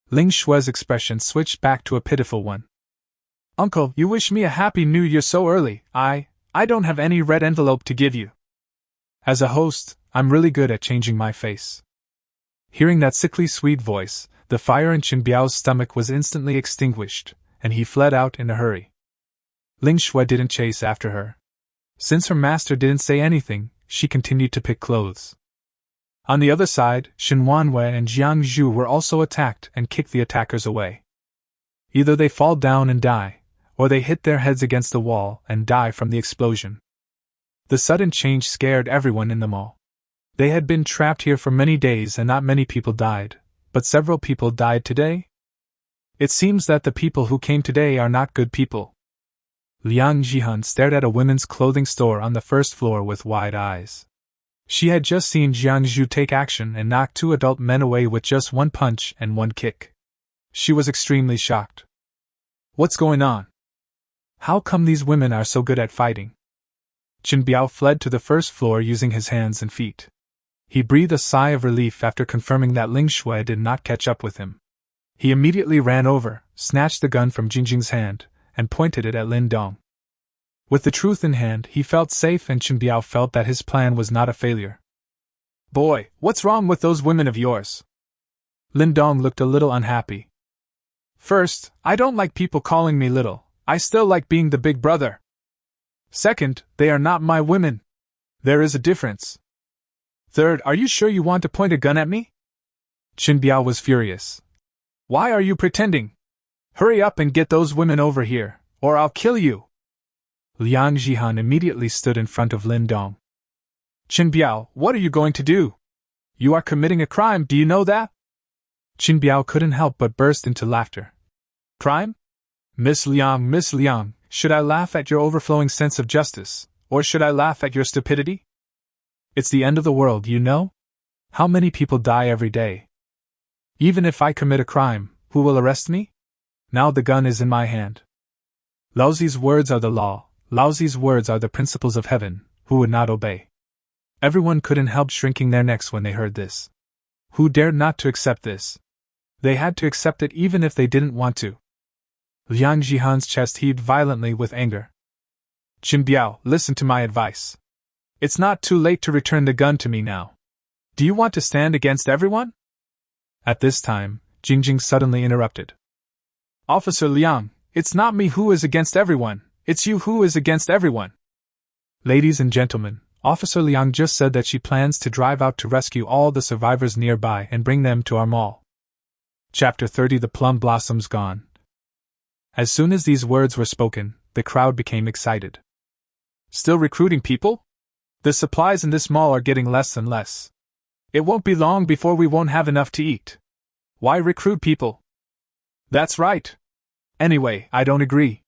Speaker 1: Ling Shui's expression switched back to a pitiful one. Uncle, you wish me a happy new year so early. I don't have any red envelope to give you. As a host, I'm really good at changing my face. Hearing that sickly sweet voice, the fire in Chen Biao's stomach was instantly extinguished, and he fled out in a hurry. Ling Shui didn't chase after her. Since her master didn't say anything, she continued to pick clothes. On the other side, Shinuan and Jiang Zhu were also attacked and kicked the attackers away. Either they fall down and die, or they hit their heads against the wall and die from the explosion. The sudden change scared everyone in the mall. They had been trapped here for many days and not many people died, but several people died today? It seems that the people who came today are not good people. Liang Jihan stared at a women's clothing store on the first floor with wide eyes. She had just seen Jiang Zhu take action and knock 2 adult men away with just 1 punch and 1 kick. She was extremely shocked. What's going on? How come these women are so good at fighting? Chen Biao fled to the first floor using his hands and feet. He breathed a sigh of relief after confirming that Ling Shui did not catch up with him. He immediately ran over, snatched the gun from Jingjing's hand, and pointed it at Lindong. With the truth in hand, he felt safe and Chen Biao felt that his plan was not a failure. Boy, what's wrong with those women of yours? Lindong looked a little unhappy. First, I don't like people calling me little. I still like being the big brother. Second, they are not my women. There is a difference. Third, are you sure you want to point a gun at me? Chen Biao was furious. Why are you pretending? Hurry up and get those women over here, or I'll kill you. Liang Jihan immediately stood in front of Lin Dong. Qin Biao, what are you going to do? You are committing a crime, do you know that? Qin Biao couldn't help but burst into laughter. Crime? Miss Liang, should I laugh at your overflowing sense of justice, or should I laugh at your stupidity? It's the end of the world, you know? How many people die every day? Even if I commit a crime, who will arrest me? Now the gun is in my hand. Laozi's words are the law, Laozi's words are the principles of heaven, who would not obey? Everyone couldn't help shrinking their necks when they heard this. Who dared not to accept this? They had to accept it even if they didn't want to. Liang Jihan's chest heaved violently with anger. Qin Biao, listen to my advice. It's not too late to return the gun to me now. Do you want to stand against everyone? At this time, Jingjing suddenly interrupted. Officer Liang, it's not me who is against everyone, it's you who is against everyone. Ladies and gentlemen, Officer Liang just said that she plans to drive out to rescue all the survivors nearby and bring them to our mall. Chapter 30 The Plum Blossoms Gone. As soon as these words were spoken, the crowd became excited. Still recruiting people? The supplies in this mall are getting less and less. It won't be long before we won't have enough to eat. Why recruit people? That's right. Anyway, I don't agree.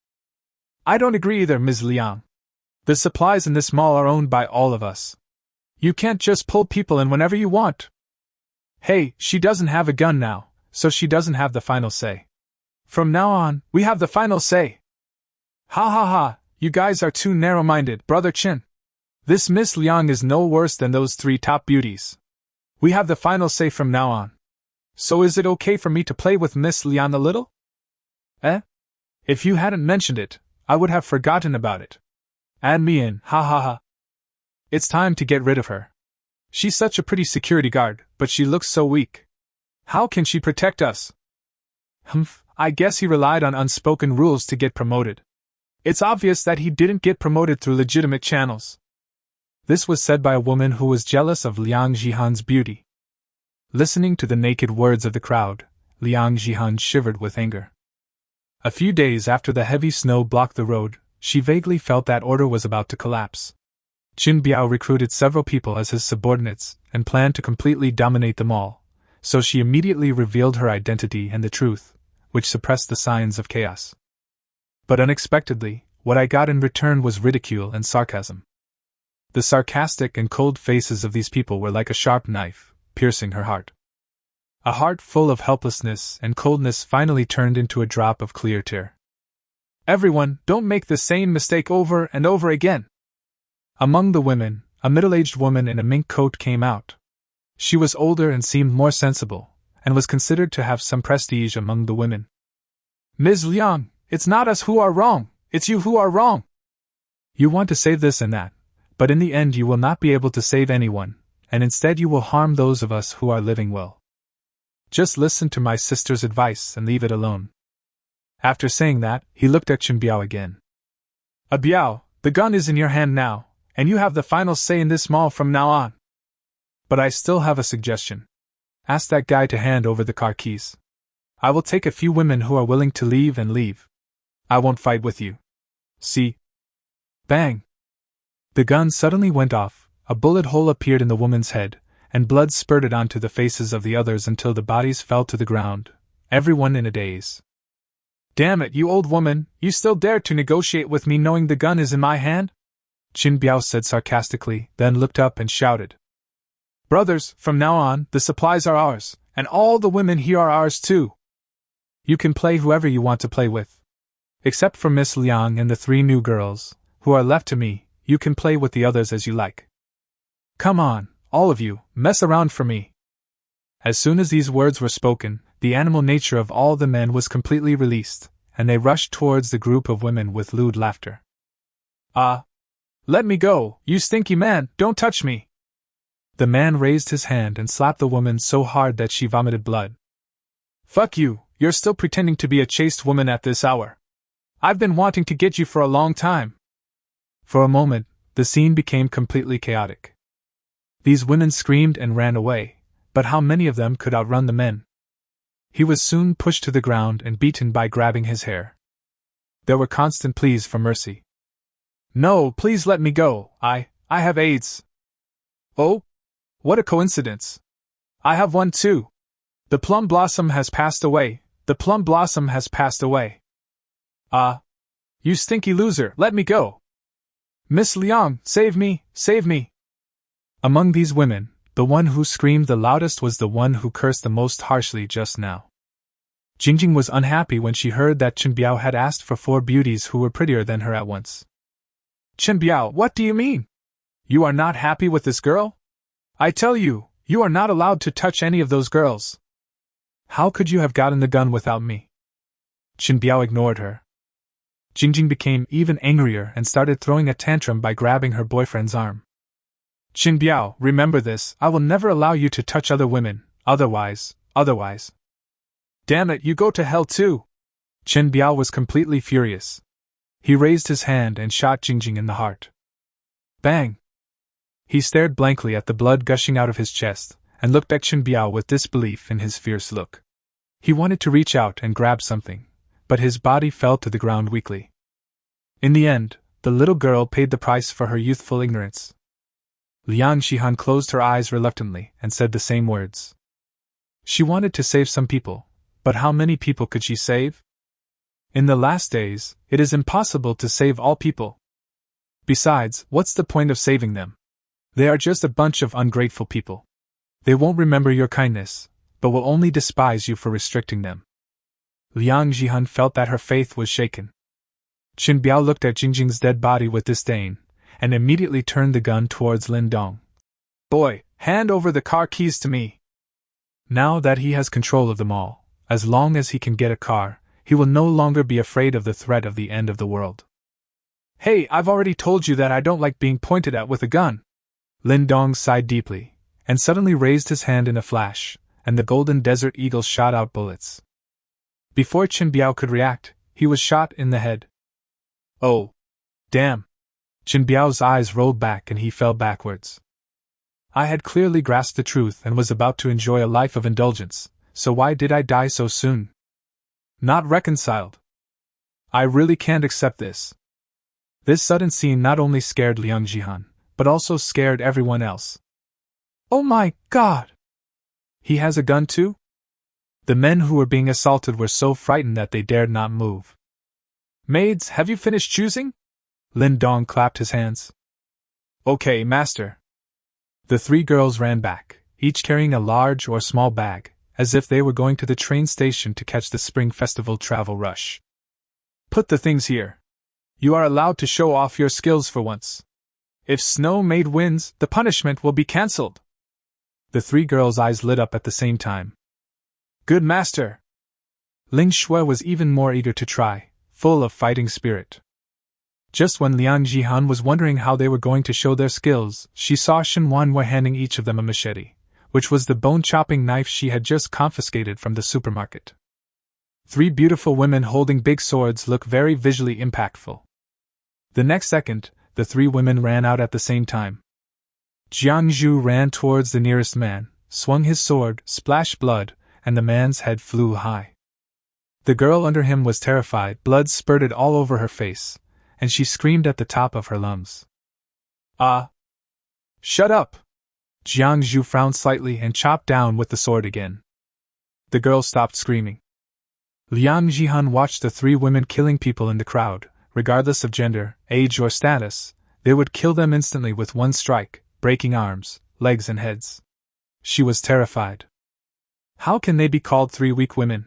Speaker 1: I don't agree either, Ms. Liang. The supplies in this mall are owned by all of us. You can't just pull people in whenever you want. Hey, she doesn't have a gun now, so she doesn't have the final say. From now on, we have the final say. Ha ha ha, you guys are too narrow-minded, Brother Qin. This Miss Liang is no worse than those 3 top beauties. We have the final say from now on. So is it okay for me to play with Miss Liang a little? Eh? If you hadn't mentioned it, I would have forgotten about it. Add me in, ha ha ha. It's time to get rid of her. She's such a pretty security guard, but she looks so weak. How can she protect us? Humph, I guess he relied on unspoken rules to get promoted. It's obvious that he didn't get promoted through legitimate channels. This was said by a woman who was jealous of Liang Jihan's beauty. Listening to the naked words of the crowd, Liang Jihan shivered with anger. A few days after the heavy snow blocked the road, she vaguely felt that order was about to collapse. Qin Biao recruited several people as his subordinates and planned to completely dominate them all, so she immediately revealed her identity and the truth, which suppressed the signs of chaos. But unexpectedly, what I got in return was ridicule and sarcasm. The sarcastic and cold faces of these people were like a sharp knife, piercing her heart. A heart full of helplessness and coldness finally turned into a drop of clear tear. Everyone, don't make the same mistake over and over again. Among the women, a middle-aged woman in a mink coat came out. She was older and seemed more sensible, and was considered to have some prestige among the women. Ms. Liang, it's not us who are wrong, it's you who are wrong. You want to save this and that, but in the end you will not be able to save anyone, and instead you will harm those of us who are living well. Just listen to my sister's advice and leave it alone. After saying that, he looked at Qin Biao again. Biao, the gun is in your hand now, and you have the final say in this mall from now on. But I still have a suggestion. Ask that guy to hand over the car keys. I will take a few women who are willing to leave and leave. I won't fight with you. See? Bang! The gun suddenly went off, a bullet hole appeared in the woman's head, and blood spurted onto the faces of the others until the bodies fell to the ground, everyone in a daze. Damn it, you old woman, you still dare to negotiate with me knowing the gun is in my hand? Qin Biao said sarcastically, then looked up and shouted. Brothers, from now on, the supplies are ours, and all the women here are ours too. You can play whoever you want to play with. Except for Miss Liang and the 3 new girls, who are left to me, you can play with the others as you like. Come on, all of you, mess around for me. As soon as these words were spoken, the animal nature of all the men was completely released, and they rushed towards the group of women with lewd laughter. Let me go, you stinky man, don't touch me! The man raised his hand and slapped the woman so hard that she vomited blood. Fuck you, you're still pretending to be a chaste woman at this hour. I've been wanting to get you for a long time. For a moment, the scene became completely chaotic. These women screamed and ran away, but how many of them could outrun the men? He was soon pushed to the ground and beaten by grabbing his hair. There were constant pleas for mercy. No, please let me go. I have AIDS. Oh? What a coincidence. I have one too. The plum blossom has passed away. The plum blossom has passed away. You stinky loser, let me go. Miss Liang, save me, save me. Among these women, the one who screamed the loudest was the one who cursed the most harshly just now. Jingjing was unhappy when she heard that Chen Biao had asked for 4 beauties who were prettier than her at once. Chen Biao, what do you mean? You are not happy with this girl? I tell you, you are not allowed to touch any of those girls. How could you have gotten the gun without me? Chen Biao ignored her. Jingjing became even angrier and started throwing a tantrum by grabbing her boyfriend's arm. Chen Biao, remember this, I will never allow you to touch other women, otherwise. Damn it, you go to hell too! Chen Biao was completely furious. He raised his hand and shot Jingjing in the heart. Bang! He stared blankly at the blood gushing out of his chest, and looked at Chen Biao with disbelief in his fierce look. He wanted to reach out and grab something, but his body fell to the ground weakly. In the end, the little girl paid the price for her youthful ignorance. Liang Shihan closed her eyes reluctantly and said the same words. She wanted to save some people, but how many people could she save? In the last days, it is impossible to save all people. Besides, what's the point of saving them? They are just a bunch of ungrateful people. They won't remember your kindness, but will only despise you for restricting them. Liang Jihan felt that her faith was shaken. Chen Biao looked at Jingjing's dead body with disdain, and immediately turned the gun towards Lindong. Boy, hand over the car keys to me. Now that he has control of them all, as long as he can get a car, he will no longer be afraid of the threat of the end of the world. Hey, I've already told you that I don't like being pointed at with a gun. Lindong sighed deeply, and suddenly raised his hand in a flash, and the golden desert eagle shot out bullets. Before Chen Biao could react, he was shot in the head. Oh! Damn! Chen Biao's eyes rolled back and he fell backwards. I had clearly grasped the truth and was about to enjoy a life of indulgence, so why did I die so soon? Not reconciled. I really can't accept this. This sudden scene not only scared Liang Jihan, but also scared everyone else. Oh my God! He has a gun too? The men who were being assaulted were so frightened that they dared not move. Maids, have you finished choosing? Lin Dong clapped his hands. Okay, master. The 3 girls ran back, each carrying a large or small bag, as if they were going to the train station to catch the Spring Festival travel rush. Put the things here. You are allowed to show off your skills for once. If Snow Maid wins, the punishment will be cancelled. The 3 girls' eyes lit up at the same time. Good master! Ling Shui was even more eager to try, full of fighting spirit. Just when Liang Jihan was wondering how they were going to show their skills, she saw Shinuan were handing each of them a machete, which was the bone-chopping knife she had just confiscated from the supermarket. 3 beautiful women holding big swords look very visually impactful. The next second, the 3 women ran out at the same time. Jiang Zhu ran towards the nearest man, swung his sword, splashed blood, and the man's head flew high. The girl under him was terrified, blood spurted all over her face, and she screamed at the top of her lungs. Shut up! Jiang Zhu frowned slightly and chopped down with the sword again. The girl stopped screaming. Liang Jihan watched the 3 women killing people in the crowd, regardless of gender, age or status. They would kill them instantly with one strike, breaking arms, legs and heads. She was terrified. How can they be called 3 weak women?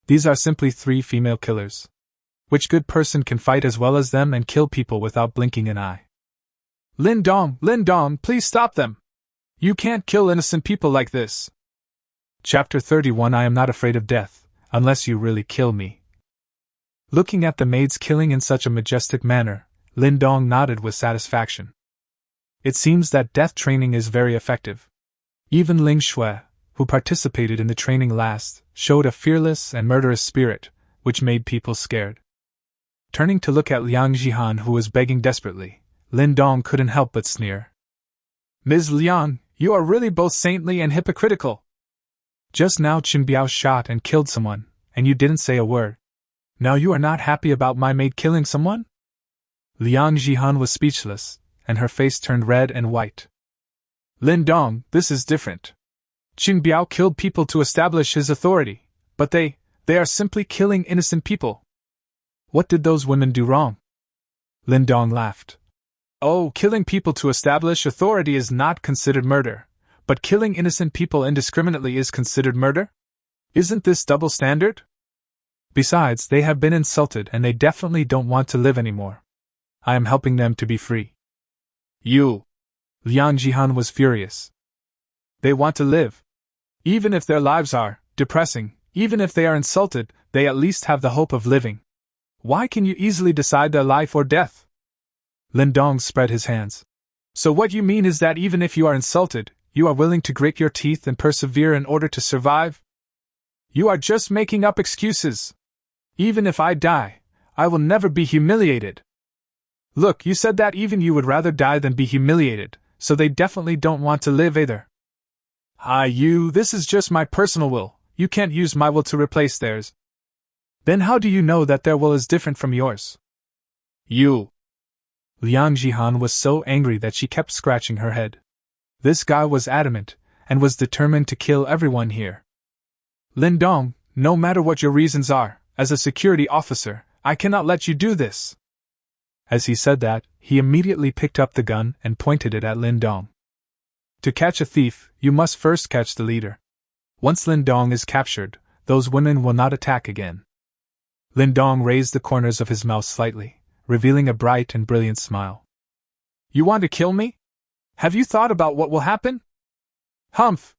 Speaker 1: These are simply 3 female killers. Which good person can fight as well as them and kill people without blinking an eye? Lindong, please stop them! You can't kill innocent people like this! Chapter 31 I am not afraid of death, unless you really kill me. Looking at the maids killing in such a majestic manner, Lindong nodded with satisfaction. It seems that death training is very effective. Even Ling Shui, who participated in the training last, showed a fearless and murderous spirit, which made people scared. Turning to look at Liang Jihan, who was begging desperately, Lindong couldn't help but sneer. Ms. Liang, you are really both saintly and hypocritical. Just now Chen Biao shot and killed someone, and you didn't say a word. Now you are not happy about my maid killing someone? Liang Jihan was speechless, and her face turned red and white. Lindong, this is different. Qin Biao killed people to establish his authority, but they are simply killing innocent people. What did those women do wrong? Lindong laughed. Oh, killing people to establish authority is not considered murder, but killing innocent people indiscriminately is considered murder? Isn't this double standard? Besides, they have been insulted and they definitely don't want to live anymore. I am helping them to be free. You! Liang Jihan was furious. They want to live. Even if their lives are depressing, even if they are insulted, they at least have the hope of living. Why can you easily decide their life or death? Lindong spread his hands. So what you mean is that even if you are insulted, you are willing to grit your teeth and persevere in order to survive? You are just making up excuses. Even if I die, I will never be humiliated. Look, you said that even you would rather die than be humiliated, so they definitely don't want to live either. This is just my personal will. You can't use my will to replace theirs. Then how do you know that their will is different from yours? You! Liang Jihan was so angry that she kept scratching her head. This guy was adamant, and was determined to kill everyone here. Lindong, no matter what your reasons are, as a security officer, I cannot let you do this. As he said that, he immediately picked up the gun and pointed it at Lindong. To catch a thief, you must first catch the leader. Once Lindong is captured, those women will not attack again. Lindong raised the corners of his mouth slightly, revealing a bright and brilliant smile. You want to kill me? Have you thought about what will happen? Humph!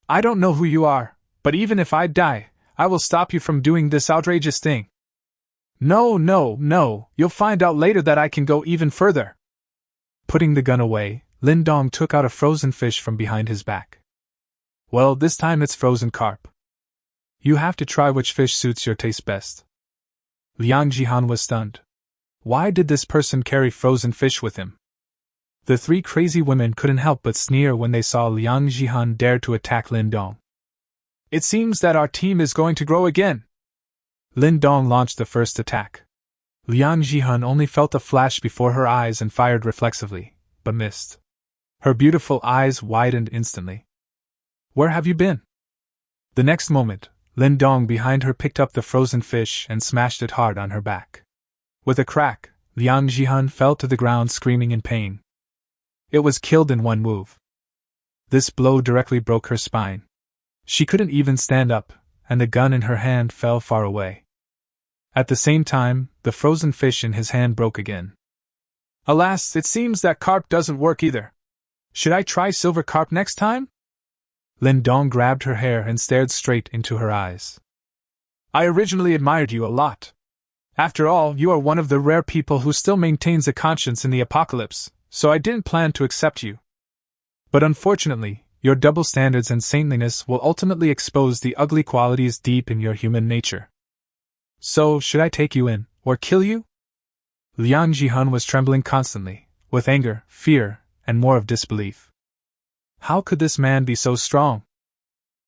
Speaker 1: I don't know who you are, but even if I die, I will stop you from doing this outrageous thing. No, you'll find out later that I can go even further. Putting the gun away, Lindong took out a frozen fish from behind his back. Well, this time it's frozen carp. You have to try which fish suits your taste best. Liang Jihan was stunned. Why did this person carry frozen fish with him? The three crazy women couldn't help but sneer when they saw Liang Jihan dare to attack Lindong. It seems that our team is going to grow again. Lindong launched the first attack. Liang Jihan only felt a flash before her eyes and fired reflexively, but missed. Her beautiful eyes widened instantly. Where have you been? The next moment, Lindong behind her picked up the frozen fish and smashed it hard on her back. With a crack, Liang Jihan fell to the ground screaming in pain. It was killed in one move. This blow directly broke her spine. She couldn't even stand up, and the gun in her hand fell far away. At the same time, the frozen fish in his hand broke again. Alas, it seems that carp doesn't work either. Should I try silver carp next time? Lindong grabbed her hair and stared straight into her eyes. I originally admired you a lot. After all, you are one of the rare people who still maintains a conscience in the apocalypse, so I didn't plan to accept you. But unfortunately, your double standards and saintliness will ultimately expose the ugly qualities deep in your human nature. So, should I take you in, or kill you? Liang Jihan was trembling constantly, with anger, fear, and more of disbelief. How could this man be so strong?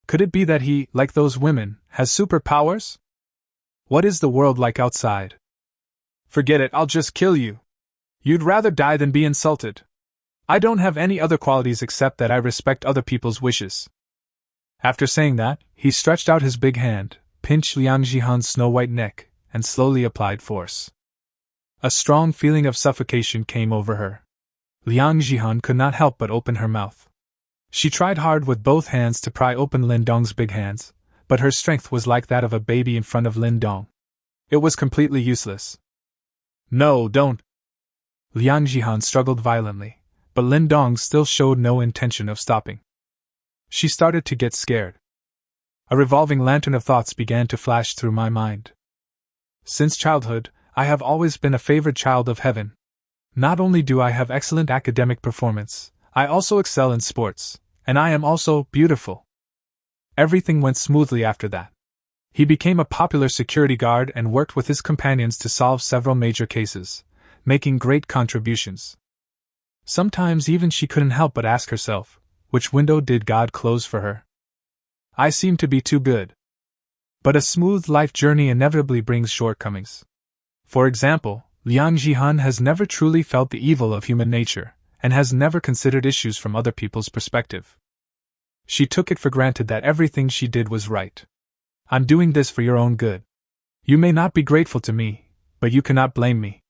Speaker 1: Could it be that he, like those women, has superpowers? What is the world like outside? Forget it, I'll just kill you. You'd rather die than be insulted. I don't have any other qualities except that I respect other people's wishes. After saying that, he stretched out his big hand, pinched Liang Jihan's snow-white neck, and slowly applied force. A strong feeling of suffocation came over her. Liang Jihan could not help but open her mouth. She tried hard with both hands to pry open Lindong's big hands, but her strength was like that of a baby in front of Lindong. It was completely useless. No, don't! Liang Jihan struggled violently, but Lindong still showed no intention of stopping. She started to get scared. A revolving lantern of thoughts began to flash through my mind. Since childhood, I have always been a favored child of heaven. Not only do I have excellent academic performance, I also excel in sports, and I am also beautiful. Everything went smoothly after that. He became a popular security guard and worked with his companions to solve several major cases, making great contributions. Sometimes even she couldn't help but ask herself, which window did God close for her? I seem to be too good. But a smooth life journey inevitably brings shortcomings. For example, Liang Jihan has never truly felt the evil of human nature, and has never considered issues from other people's perspective. She took it for granted that everything she did was right. I'm doing this for your own good. You may not be grateful to me, but you cannot blame me.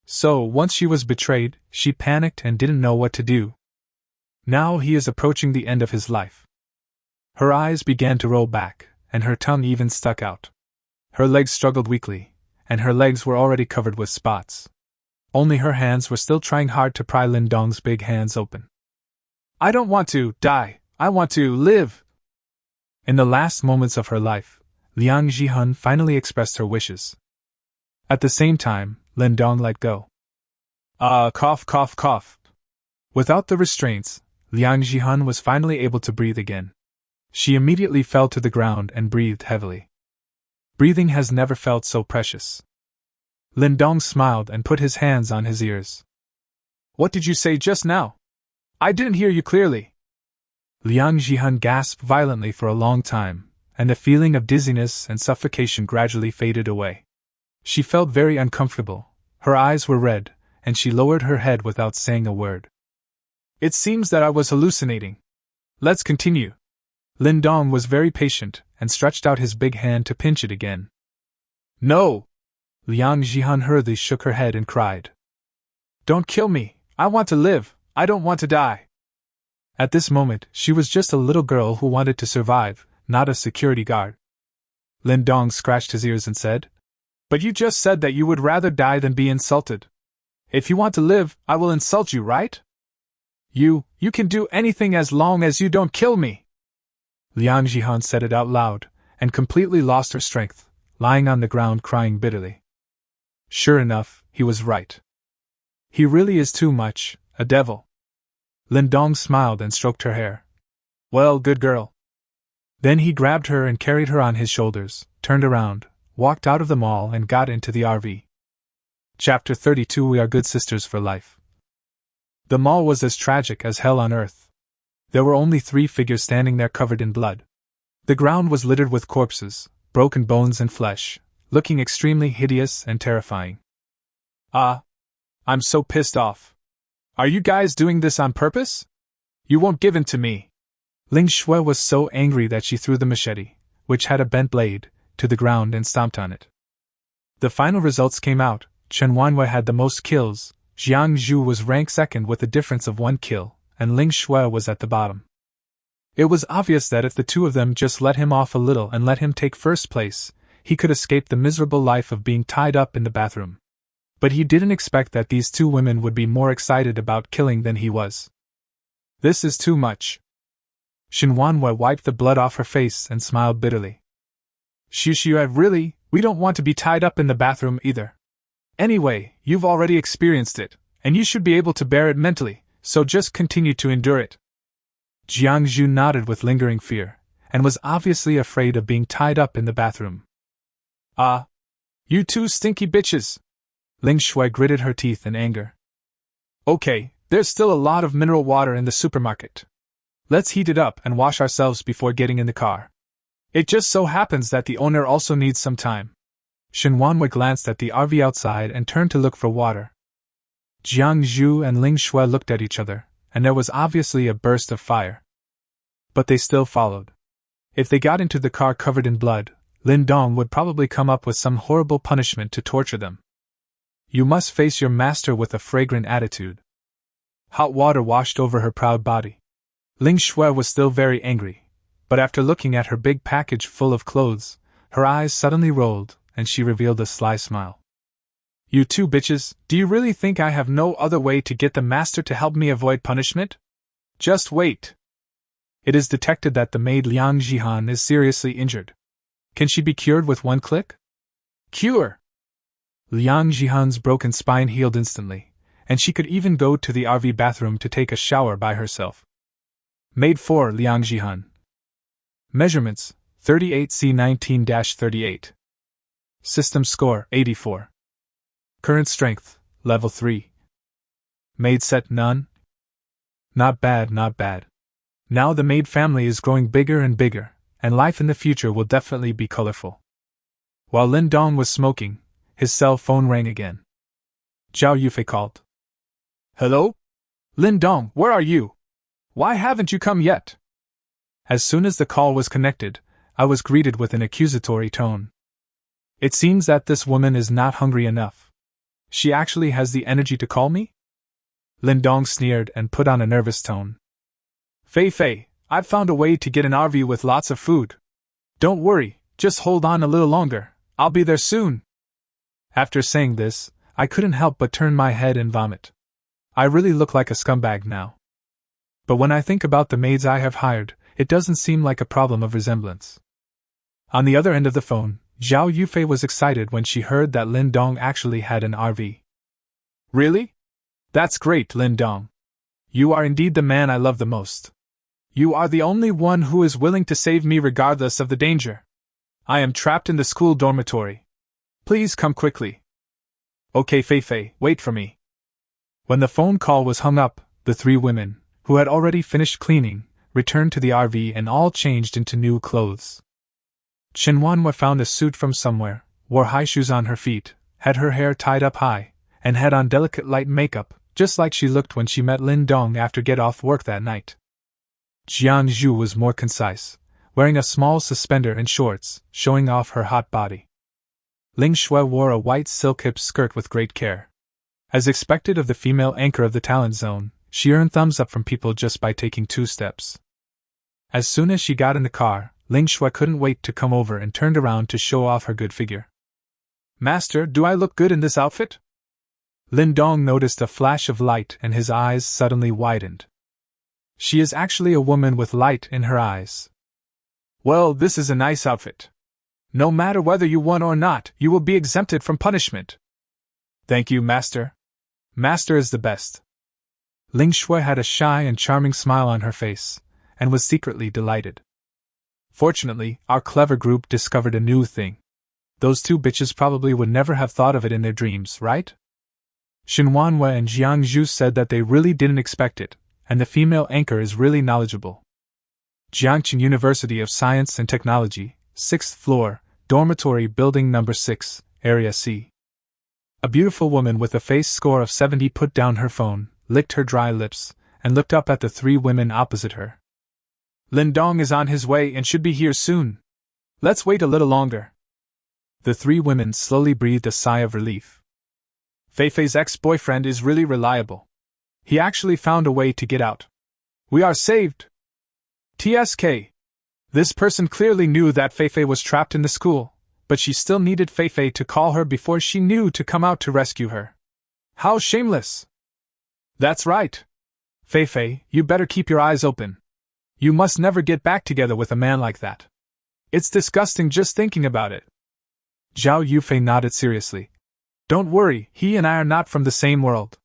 Speaker 1: So, once she was betrayed, she panicked and didn't know what to do. Now he is approaching the end of his life. Her eyes began to roll back, and her tongue even stuck out. Her legs struggled weakly, and her legs were already covered with spots. Only her hands were still trying hard to pry Lindong's big hands open. I don't want to die, I want to live! In the last moments of her life, Liang Jihan finally expressed her wishes. At the same time, Lindong let go. Cough, cough, cough. Without the restraints, Liang Jihan was finally able to breathe again. She immediately fell to the ground and breathed heavily. Breathing has never felt so precious. Lindong smiled and put his hands on his ears. What did you say just now? I didn't hear you clearly. Liang Jihan gasped violently for a long time, and the feeling of dizziness and suffocation gradually faded away. She felt very uncomfortable, her eyes were red, and she lowered her head without saying a word. It seems that I was hallucinating. Let's continue. Lindong was very patient, and stretched out his big hand to pinch it again. No! Liang Jihan hurriedly shook her head and cried. Don't kill me, I want to live, I don't want to die. At this moment, she was just a little girl who wanted to survive, not a security guard. Lindong scratched his ears and said, But you just said that you would rather die than be insulted. If you want to live, I will insult you, right? You can do anything as long as you don't kill me. Liang Jihan said it out loud, and completely lost her strength, lying on the ground crying bitterly. Sure enough, he was right. He really is too much, a devil. Lindong smiled and stroked her hair. Well, good girl. Then he grabbed her and carried her on his shoulders, turned around, walked out of the mall and got into the RV. Chapter 32. We are good sisters for life. The mall was as tragic as hell on earth. There were only 3 figures standing there covered in blood. The ground was littered with corpses, broken bones and flesh, looking extremely hideous and terrifying. I'm so pissed off. Are you guys doing this on purpose? You won't give in to me. Ling Shui was so angry that she threw the machete, which had a bent blade, to the ground and stomped on it. The final results came out. Chen Wanwei had the most kills, Jiang Zhu was ranked second with a difference of 1 kill, and Ling Shui was at the bottom. It was obvious that if the two of them just let him off a little and let him take first place, he could escape the miserable life of being tied up in the bathroom. But he didn't expect that these 2 women would be more excited about killing than he was. This is too much. Shinuan wiped the blood off her face and smiled bitterly. Really, we don't want to be tied up in the bathroom either. Anyway, you've already experienced it, and you should be able to bear it mentally, so just continue to endure it. Jiang Zhu nodded with lingering fear, and was obviously afraid of being tied up in the bathroom. You 2 stinky bitches! Ling Shui gritted her teeth in anger. Okay, there's still a lot of mineral water in the supermarket. Let's heat it up and wash ourselves before getting in the car. It just so happens that the owner also needs some time. Shinuan glanced at the RV outside and turned to look for water. Jiang Zhu and Ling Shui looked at each other, and there was obviously a burst of fire. But they still followed. If they got into the car covered in blood, Lindong would probably come up with some horrible punishment to torture them. You must face your master with a fragrant attitude. Hot water washed over her proud body. Ling Shui was still very angry, but after looking at her big package full of clothes, her eyes suddenly rolled, and she revealed a sly smile. You 2 bitches, do you really think I have no other way to get the master to help me avoid punishment? Just wait. It is detected that the maid Liang Jihan is seriously injured. Can she be cured with 1 click? Cure! Liang Jihan's broken spine healed instantly, and she could even go to the RV bathroom to take a shower by herself. Maid 4 Liang Jihan. Measurements, 38C19-38. System score, 84. Current strength, level 3. Maid set none. Not bad, not bad. Now the Maid family is growing bigger and bigger, and life in the future will definitely be colorful. While Lindong was smoking, his cell phone rang again. Zhao Yufei called. Hello? Lindong, where are you? Why haven't you come yet? As soon as the call was connected, I was greeted with an accusatory tone. It seems that this woman is not hungry enough. She actually has the energy to call me? Lindong sneered and put on a nervous tone. Fei, I've found a way to get an RV with lots of food. Don't worry, just hold on a little longer, I'll be there soon. After saying this, I couldn't help but turn my head and vomit. I really look like a scumbag now. But when I think about the maids I have hired, it doesn't seem like a problem of resemblance. On the other end of the phone, Zhao Yufei was excited when she heard that Lin Dong actually had an RV. Really? That's great, Lin Dong. You are indeed the man I love the most. You are the only one who is willing to save me regardless of the danger. I am trapped in the school dormitory. Please come quickly. Okay, Fei, wait for me. When the phone call was hung up, the three women, who had already finished cleaning, returned to the RV and all changed into new clothes. Shinuan found a suit from somewhere, wore high shoes on her feet, had her hair tied up high, and had on delicate light makeup, just like she looked when she met Lin Dong after get off work that night. Jiangzhu was more concise, wearing a small suspender and shorts, showing off her hot body. Ling Shui wore a white silk hip skirt with great care. As expected of the female anchor of the talent zone, she earned thumbs up from people just by taking 2 steps. As soon as she got in the car, Ling Shui couldn't wait to come over and turned around to show off her good figure. Master, do I look good in this outfit? Lindong noticed a flash of light and his eyes suddenly widened. She is actually a woman with light in her eyes. Well, this is a nice outfit. No matter whether you won or not, you will be exempted from punishment. Thank you, Master. Master is the best. Ling Shui had a shy and charming smile on her face, and was secretly delighted. Fortunately, our clever group discovered a new thing. Those 2 bitches probably would never have thought of it in their dreams, right? Shinuan and Jiangzhu said that they really didn't expect it, and the female anchor is really knowledgeable. Jiangqing University of Science and Technology, 6th floor, dormitory building number 6, area C. A beautiful woman with a face score of 70 put down her phone, licked her dry lips, and looked up at the 3 women opposite her. Lindong is on his way and should be here soon. Let's wait a little longer. The 3 women slowly breathed a sigh of relief. Fei's ex-boyfriend is really reliable. He actually found a way to get out. We are saved. TSK. This person clearly knew that Fei was trapped in the school, but she still needed Fei to call her before she knew to come out to rescue her. How shameless! That's right. Fei, you better keep your eyes open. You must never get back together with a man like that. It's disgusting just thinking about it. Zhao Yufei nodded seriously. Don't worry, he and I are not from the same world.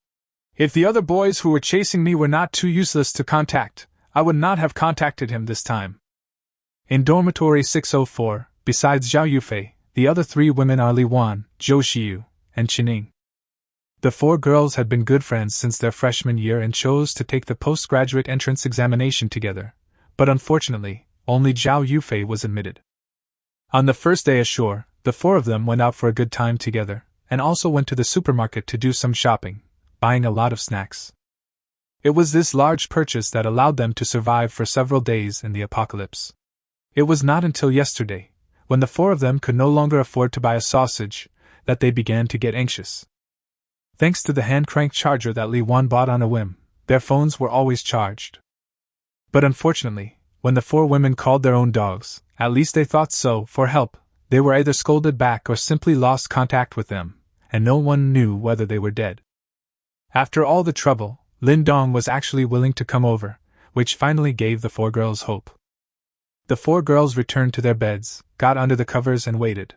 Speaker 1: If the other boys who were chasing me were not too useless to contact, I would not have contacted him this time. In dormitory 604, besides Zhao Yufei, the other 3 women are Li Wan, Zhou Xiu, and Qining. The 4 girls had been good friends since their freshman year and chose to take the postgraduate entrance examination together, but unfortunately, only Zhao Yufei was admitted. On the first day ashore, the 4 of them went out for a good time together, and also went to the supermarket to do some shopping, buying a lot of snacks. It was this large purchase that allowed them to survive for several days in the apocalypse. It was not until yesterday, when the 4 of them could no longer afford to buy a sausage, that they began to get anxious. Thanks to the hand-crank charger that Li Wan bought on a whim, their phones were always charged. But unfortunately, when the 4 women called their own dogs, at least they thought so, for help, they were either scolded back or simply lost contact with them, and no one knew whether they were dead. After all the trouble, Lindong was actually willing to come over, which finally gave the 4 girls hope. The 4 girls returned to their beds, got under the covers and waited.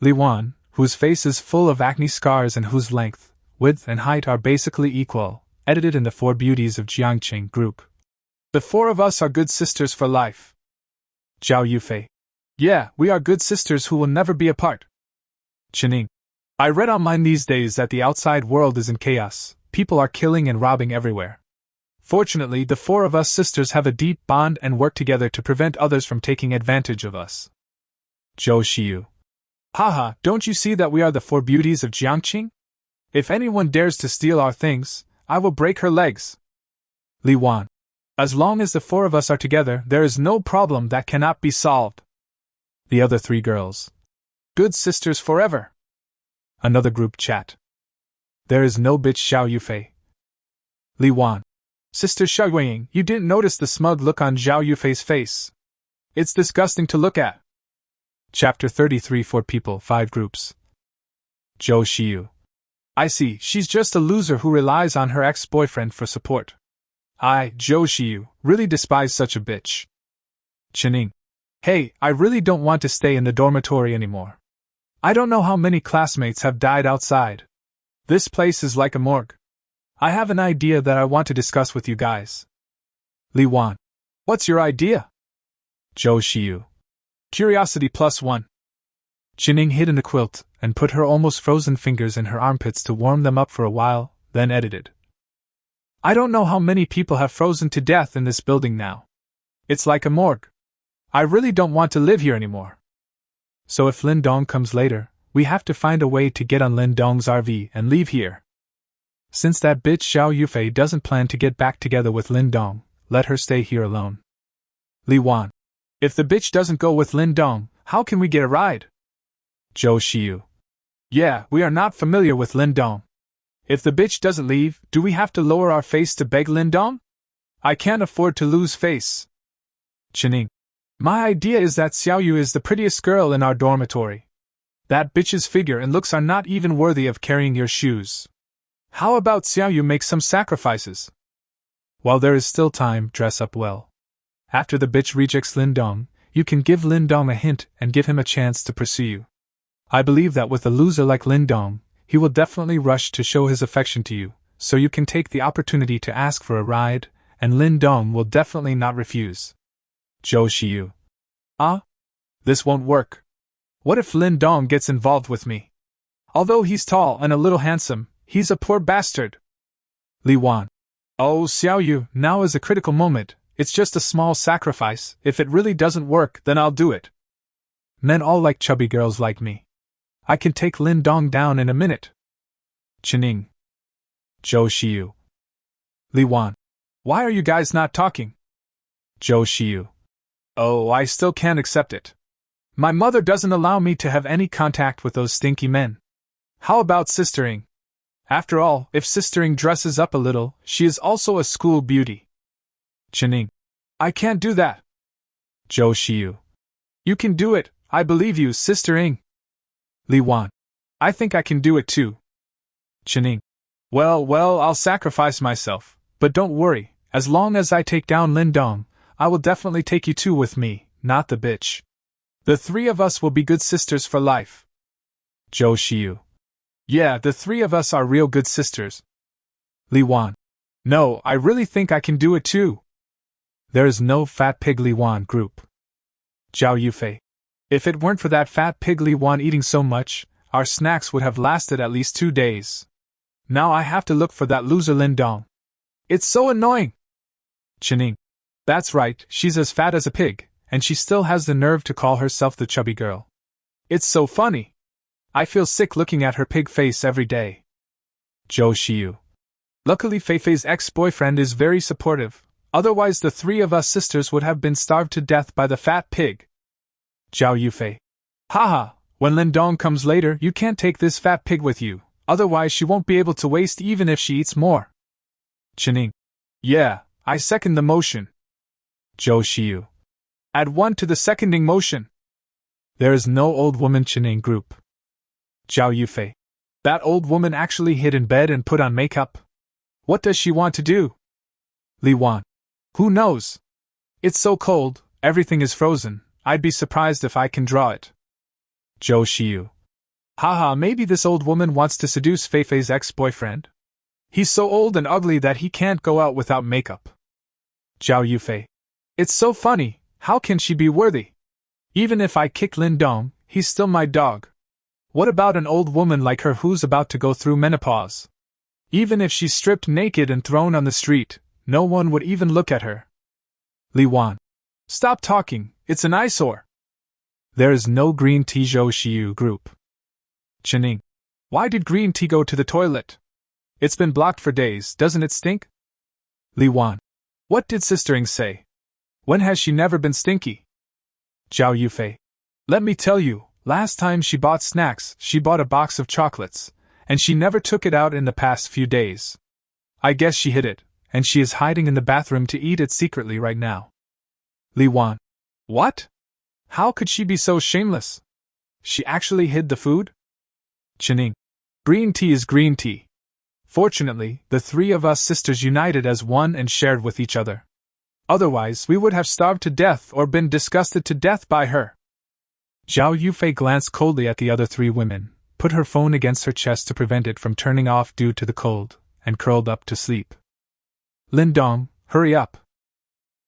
Speaker 1: Li Wan, whose face is full of acne scars and whose length, width and height are basically equal, edited in the 4 beauties of Jiangqing group. The 4 of us are good sisters for life. Zhao Yufei. Yeah, we are good sisters who will never be apart. Qining. I read online these days that the outside world is in chaos, people are killing and robbing everywhere. Fortunately, the 4 of us sisters have a deep bond and work together to prevent others from taking advantage of us. Zhou Xiu. Haha, don't you see that we are the 4 beauties of Jiangqing? If anyone dares to steal our things, I will break her legs. Lingua. As long as the four of us are together, there is no problem that cannot be solved. The other three girls. Good sisters forever. Another group chat. There is no bitch Xiao Yufei. Lingua. Sister Xiaoying, you didn't notice the smug look on Xiao Yufei's face. It's disgusting to look at. Chapter 33. 4 people, 5 groups. Zhou Xiu. I see, she's just a loser who relies on her ex-boyfriend for support. I, Zhou Xiu, really despise such a bitch. Qining. Hey, I really don't want to stay in the dormitory anymore. I don't know how many classmates have died outside. This place is like a morgue. I have an idea that I want to discuss with you guys. Lingua. What's your idea? Zhou Xiu. Curiosity +1. Qining hid in the quilt and put her almost frozen fingers in her armpits to warm them up for a while, then edited. I don't know how many people have frozen to death in this building now. It's like a morgue. I really don't want to live here anymore. So if Lindong comes later, we have to find a way to get on Lindong's RV and leave here. Since that bitch Xiao Yufei doesn't plan to get back together with Lindong, let her stay here alone. Lingua. If the bitch doesn't go with Lindong, how can we get a ride? Zhou Xiu. Yeah, we are not familiar with Lindong. If the bitch doesn't leave, do we have to lower our face to beg Lindong? I can't afford to lose face. Qining. My idea is that Xiaoyu is the prettiest girl in our dormitory. That bitch's figure and looks are not even worthy of carrying your shoes. How about Xiaoyu make some sacrifices? While there is still time, dress up well. After the bitch rejects Lindong, you can give Lindong a hint and give him a chance to pursue you. I believe that with a loser like Lindong, he will definitely rush to show his affection to you, so you can take the opportunity to ask for a ride, and Lindong will definitely not refuse. Zhou Xiu. This won't work. What if Lindong gets involved with me? Although he's tall and a little handsome, he's a poor bastard. Lingua. Oh, Xiaoyu, now is a critical moment. It's just a small sacrifice. If it really doesn't work, then I'll do it. Men all like chubby girls like me. I can take Lindong down in a minute. Qining. Zhou Xiu. Lingua. Why are you guys not talking? Zhou Xiu. Oh, I still can't accept it. My mother doesn't allow me to have any contact with those stinky men. How about sistering? After all, if sistering dresses up a little, she is also a school beauty. Qining. I can't do that. Zhou Xiu. You can do it, I believe you, sistering. Lingua. I think I can do it too. Qining. Well, I'll sacrifice myself, but don't worry, as long as I take down Lindong, I will definitely take you two with me, not the bitch. The three of us will be good sisters for life. Zhou Xiu. Yeah, the three of us are real good sisters. Lingua. No, I really think I can do it too. There is no fat pig Lingua group. Zhao Yufei. If it weren't for that fat pig Lingua eating so much, our snacks would have lasted at least 2 days. Now I have to look for that loser Lindong. It's so annoying. Qining. That's right, she's as fat as a pig, and she still has the nerve to call herself the chubby girl. It's so funny. I feel sick looking at her pig face every day. Zhou Xiu. Luckily Feifei's ex-boyfriend is very supportive, otherwise the three of us sisters would have been starved to death by the fat pig. Zhao Yufei. Haha, when Lindong comes later you can't take this fat pig with you, otherwise she won't be able to waste even if she eats more. Qining. Yeah, I second the motion. Zhou Xiu. Add 1 to the seconding motion. There is no old woman Qining group. Zhao Yufei. That old woman actually hid in bed and put on makeup. What does she want to do? Lingua. Who knows? It's so cold, everything is frozen, I'd be surprised if I can draw it. Zhou Xiu. Haha, maybe this old woman wants to seduce Feifei's ex-boyfriend. He's so old and ugly that he can't go out without makeup. Zhao Yufei. It's so funny, how can she be worthy? Even if I kick Lindong, he's still my dog. What about an old woman like her who's about to go through menopause? Even if she's stripped naked and thrown on the street, no one would even look at her. Lingua. Stop talking, it's an eyesore. There is no green tea Zhou Xiu group. Qining. Why did green tea go to the toilet? It's been blocked for days, doesn't it stink? Li Wan. What did sistering say? When has she never been stinky? Zhao Yufei. Let me tell you, last time she bought snacks, she bought a box of chocolates, and she never took it out in the past few days. I guess she hid it, and she is hiding in the bathroom to eat it secretly right now. Li Wan. What? How could she be so shameless? She actually hid the food? Chining. Green tea is green tea. Fortunately, the three of us sisters united as one and shared with each other. Otherwise, we would have starved to death or been disgusted to death by her. Zhao Yufei glanced coldly at the other three women, put her phone against her chest to prevent it from turning off due to the cold, and curled up to sleep. Lindong, hurry up.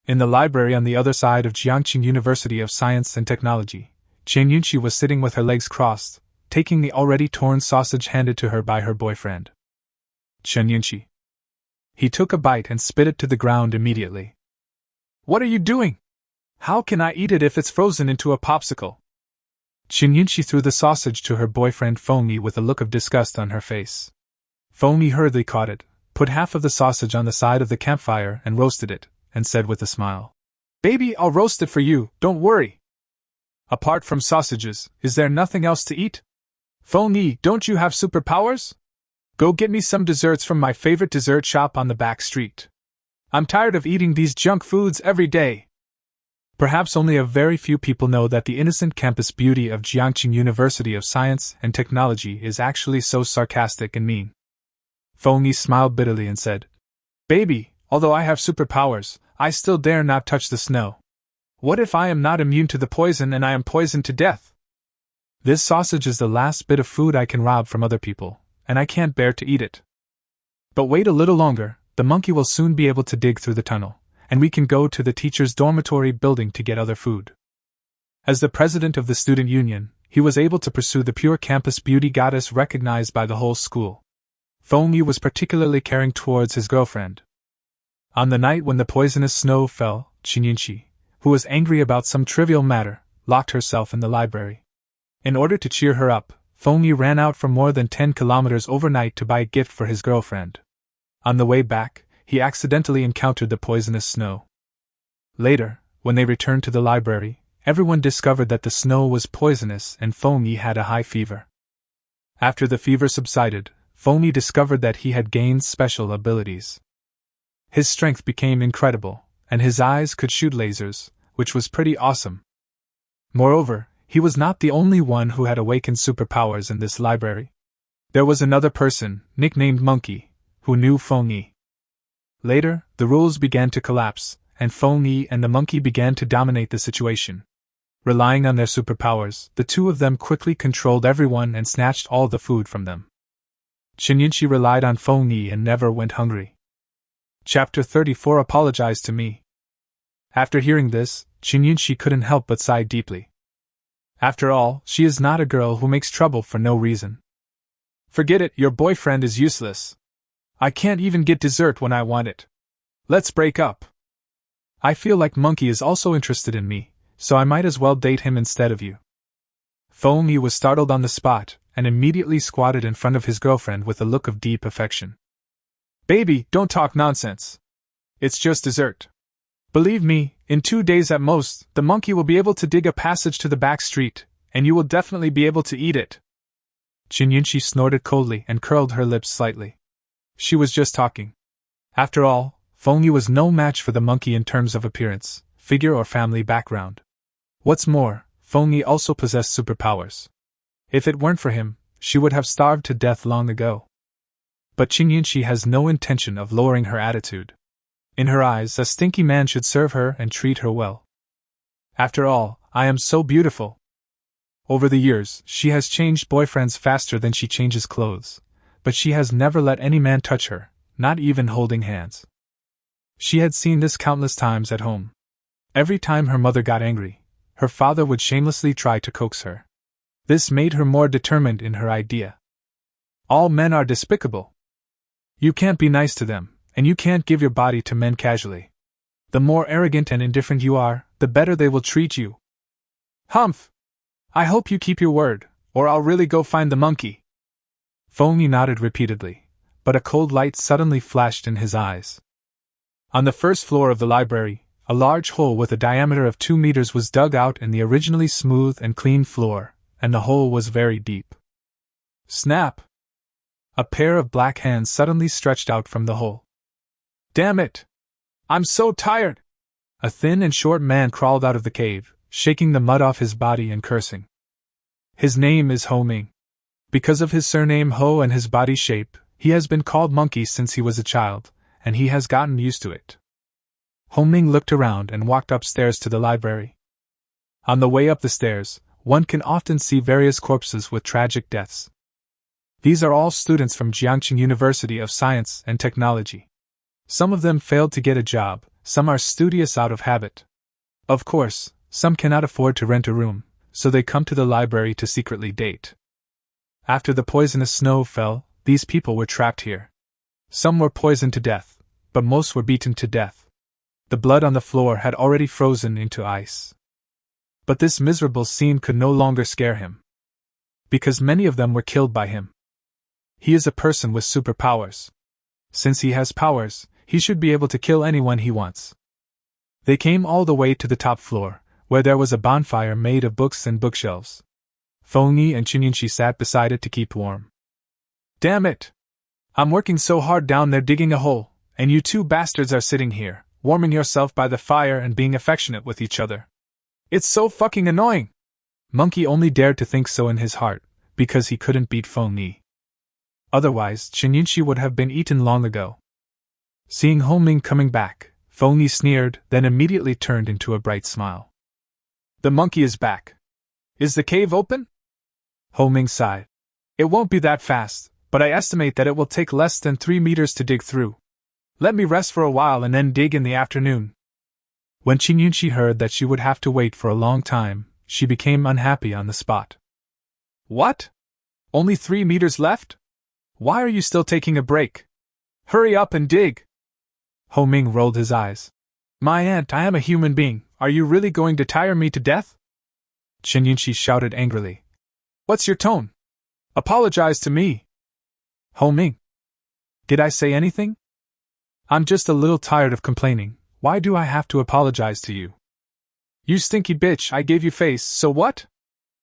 Speaker 1: In the library on the other side of Jiangqing University of Science and Technology, Chen Yunqi was sitting with her legs crossed, taking the already torn sausage handed to her by her boyfriend. Chen Yunqi. He took a bite and spit it to the ground immediately. What are you doing? How can I eat it if it's frozen into a popsicle? Chen Yunqi threw the sausage to her boyfriend Fengyi with a look of disgust on her face. Fengyi hurriedly caught it, put half of the sausage on the side of the campfire and roasted it, and said with a smile, Baby, I'll roast it for you, don't worry. Apart from sausages, is there nothing else to eat? Fengyi, don't you have superpowers? Go get me some desserts from my favorite dessert shop on the back street. I'm tired of eating these junk foods every day. Perhaps only a very few people know that the innocent campus beauty of Jiangqing University of Science and Technology is actually so sarcastic and mean. Fengyi smiled bitterly and said, Baby, although I have superpowers, I still dare not touch the snow. What if I am not immune to the poison and I am poisoned to death? This sausage is the last bit of food I can rob from other people, and I can't bear to eat it. But wait a little longer, the monkey will soon be able to dig through the tunnel, and we can go to the teacher's dormitory building to get other food. As the president of the student union, he was able to pursue the pure campus beauty goddess recognized by the whole school. Fengyi was particularly caring towards his girlfriend. On the night when the poisonous snow fell, Chen Yunqi, who was angry about some trivial matter, locked herself in the library. In order to cheer her up, Fengyi ran out for more than 10 kilometers overnight to buy a gift for his girlfriend. On the way back, he accidentally encountered the poisonous snow. Later, when they returned to the library, everyone discovered that the snow was poisonous and Fengyi had a high fever. After the fever subsided, Fengyi discovered that he had gained special abilities. His strength became incredible, and his eyes could shoot lasers, which was pretty awesome. Moreover, he was not the only one who had awakened superpowers in this library. There was another person, nicknamed Monkey, who knew Fengyi. Later, the rules began to collapse, and Fengyi and the monkey began to dominate the situation. Relying on their superpowers, the two of them quickly controlled everyone and snatched all the food from them. Chen Yunqi relied on Fengyi and never went hungry. Chapter 34 Apologize to me. After hearing this, Chen Yunqi couldn't help but sigh deeply. After all, she is not a girl who makes trouble for no reason. Forget it, your boyfriend is useless. I can't even get dessert when I want it. Let's break up. I feel like Monkey is also interested in me, so I might as well date him instead of you. Fengyi was startled on the spot, and immediately squatted in front of his girlfriend with a look of deep affection. Baby, don't talk nonsense. It's just dessert. Believe me, in 2 days at most, the monkey will be able to dig a passage to the back street, and you will definitely be able to eat it. Chen Yunqi snorted coldly and curled her lips slightly. She was just talking. After all, Fengyi was no match for the monkey in terms of appearance, figure or family background. What's more, Fengyi also possessed superpowers. If it weren't for him, she would have starved to death long ago. But Chen Yunqi has no intention of lowering her attitude. In her eyes, a stinky man should serve her and treat her well. After all, I am so beautiful. Over the years, she has changed boyfriends faster than she changes clothes, but she has never let any man touch her, not even holding hands. She had seen this countless times at home. Every time her mother got angry, her father would shamelessly try to coax her. This made her more determined in her idea. All men are despicable. You can't be nice to them, and you can't give your body to men casually. The more arrogant and indifferent you are, the better they will treat you. Humph! I hope you keep your word, or I'll really go find the monkey. Feng nodded repeatedly, but a cold light suddenly flashed in his eyes. On the first floor of the library, a large hole with a diameter of 2 meters was dug out in the originally smooth and clean floor, and the hole was very deep. Snap! A pair of black hands suddenly stretched out from the hole. Damn it! I'm so tired! A thin and short man crawled out of the cave, shaking the mud off his body and cursing. His name is Ho Ming. Because of his surname Ho and his body shape, he has been called Monkey since he was a child, and he has gotten used to it. Ho Ming looked around and walked upstairs to the library. On the way up the stairs, one can often see various corpses with tragic deaths. These are all students from Jiangqing University of Science and Technology. Some of them failed to get a job, some are studious out of habit. Of course, some cannot afford to rent a room, so they come to the library to secretly date. After the poisonous snow fell, these people were trapped here. Some were poisoned to death, but most were beaten to death. The blood on the floor had already frozen into ice. But this miserable scene could no longer scare him, because many of them were killed by him. He is a person with superpowers. Since he has powers, he should be able to kill anyone he wants. They came all the way to the top floor, where there was a bonfire made of books and bookshelves. Feng Yi and Qinyanshi sat beside it to keep warm. Damn it! I'm working so hard down there digging a hole, and you two bastards are sitting here, warming yourself by the fire and being affectionate with each other. It's so fucking annoying! Monkey only dared to think so in his heart, because he couldn't beat Feng Yi. Otherwise, Qinyanshi would have been eaten long ago. Seeing Ho Ming coming back, Feng Yi sneered, then immediately turned into a bright smile. The monkey is back. Is the cave open? Ho Ming sighed. It won't be that fast, but I estimate that it will take less than 3 meters to dig through. Let me rest for a while and then dig in the afternoon. When Qinyanshi heard that she would have to wait for a long time, she became unhappy on the spot. What? Only 3 meters left? Why are you still taking a break? Hurry up and dig! Ho Ming rolled his eyes. My aunt, I am a human being. Are you really going to tire me to death? Qinyanshi shouted angrily. What's your tone? Apologize to me. Ho Ming. Did I say anything? I'm just a little tired of complaining. Why do I have to apologize to you? You stinky bitch, I gave you face, so what?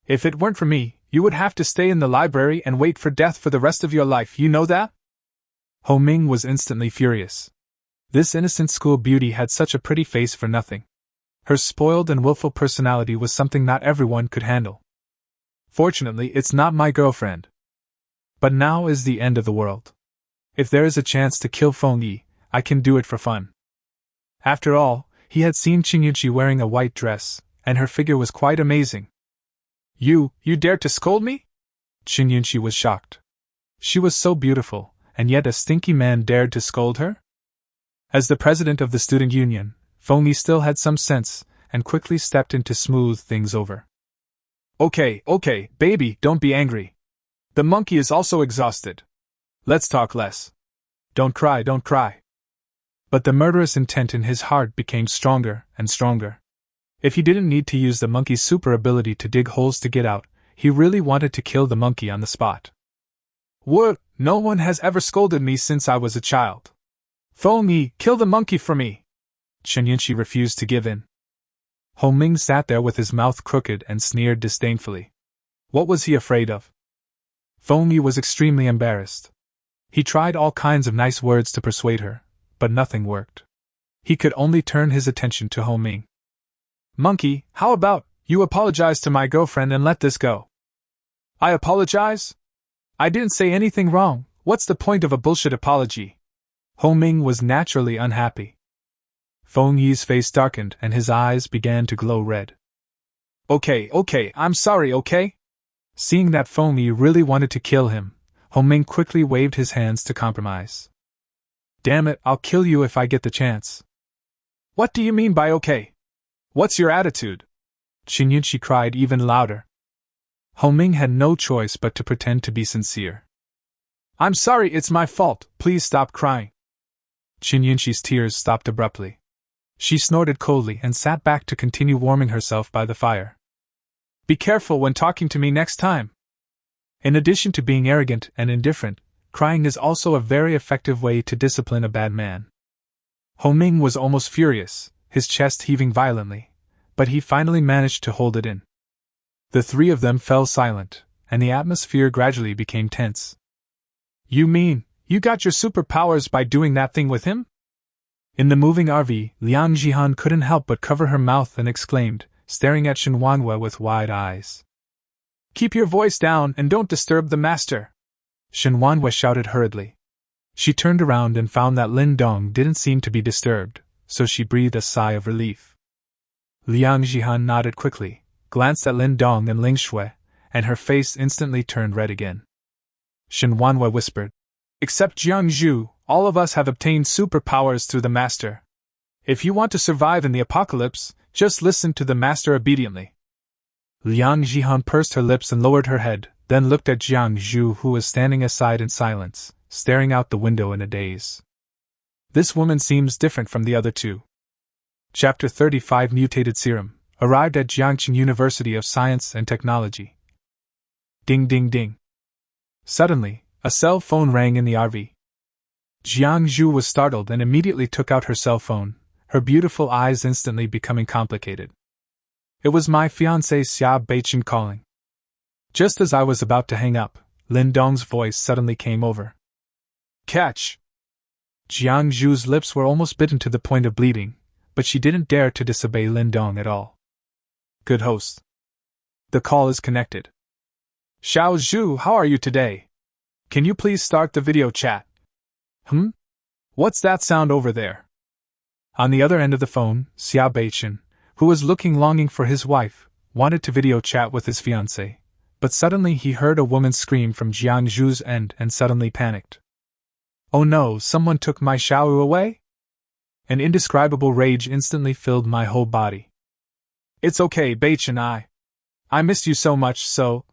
Speaker 1: If it weren't for me, you would have to stay in the library and wait for death for the rest of your life, you know that? Ho Ming was instantly furious. This innocent school beauty had such a pretty face for nothing. Her spoiled and willful personality was something not everyone could handle. Fortunately, it's not my girlfriend. But now is the end of the world. If there is a chance to kill Feng Yi, I can do it for fun. After all, he had seen Qinyanshi wearing a white dress, and her figure was quite amazing. You dared to scold me? Qinyanshi was shocked. She was so beautiful, and yet a stinky man dared to scold her? As the president of the student union, Feng Yi still had some sense, and quickly stepped in to smooth things over. Okay, baby, don't be angry. The monkey is also exhausted. Let's talk less. Don't cry. But the murderous intent in his heart became stronger and stronger. If he didn't need to use the monkey's super ability to dig holes to get out, he really wanted to kill the monkey on the spot. What? No one has ever scolded me since I was a child. Feng Yi, kill the monkey for me. Qinyanshi refused to give in. Ho Ming sat there with his mouth crooked and sneered disdainfully. What was he afraid of? Feng Yi was extremely embarrassed. He tried all kinds of nice words to persuade her, but nothing worked. He could only turn his attention to Ho Ming. Monkey, how about you apologize to my girlfriend and let this go? I apologize? I didn't say anything wrong. What's the point of a bullshit apology? Ho Ming was naturally unhappy. Feng Yi's face darkened and his eyes began to glow red. Okay, I'm sorry, okay? Seeing that Feng Yi really wanted to kill him, Ho Ming quickly waved his hands to compromise. Damn it, I'll kill you if I get the chance. What do you mean by okay? What's your attitude? Qinyanshi cried even louder. Ho Ming had no choice but to pretend to be sincere. I'm sorry, it's my fault, please stop crying. Qinyanshi's tears stopped abruptly. She snorted coldly and sat back to continue warming herself by the fire. Be careful when talking to me next time. In addition to being arrogant and indifferent, crying is also a very effective way to discipline a bad man. Ho Ming was almost furious, his chest heaving violently, but he finally managed to hold it in. The three of them fell silent, and the atmosphere gradually became tense. You mean, you got your superpowers by doing that thing with him? In the moving RV, Liang Jihan couldn't help but cover her mouth and exclaimed, staring at Shinuan with wide eyes. Keep your voice down and don't disturb the master, Shinuan shouted hurriedly. She turned around and found that Lin Dong didn't seem to be disturbed, so she breathed a sigh of relief. Liang Jihan nodded quickly, glanced at Lin Dong and Ling Shui, and her face instantly turned red again. Shinuan whispered, Except Jiang Zhu, all of us have obtained superpowers through the master. If you want to survive in the apocalypse, just listen to the master obediently. Liang Jihan pursed her lips and lowered her head, then looked at Jiang Zhu, who was standing aside in silence, staring out the window in a daze. This woman seems different from the other two. Chapter 35 Mutated Serum, arrived at Jiangqing University of Science and Technology. Ding ding ding. Suddenly, a cell phone rang in the RV. Jiang Zhu was startled and immediately took out her cell phone, her beautiful eyes instantly becoming complicated. It was my fiancé Xia Beichen calling. Just as I was about to hang up, Lindong's voice suddenly came over. Catch! Jiang Zhu's lips were almost bitten to the point of bleeding, but she didn't dare to disobey Lindong at all. Good host. The call is connected. Xiao Zhu, how are you today? Can you please start the video chat? What's that sound over there? On the other end of the phone, Xia Beichen, who was longing for his wife, wanted to video chat with his fiancé, but suddenly he heard a woman scream from Jiang Zhu's end and suddenly panicked. Oh no, someone took my Xiao away? An indescribable rage instantly filled my whole body. It's okay, Beichen, I missed you so much, so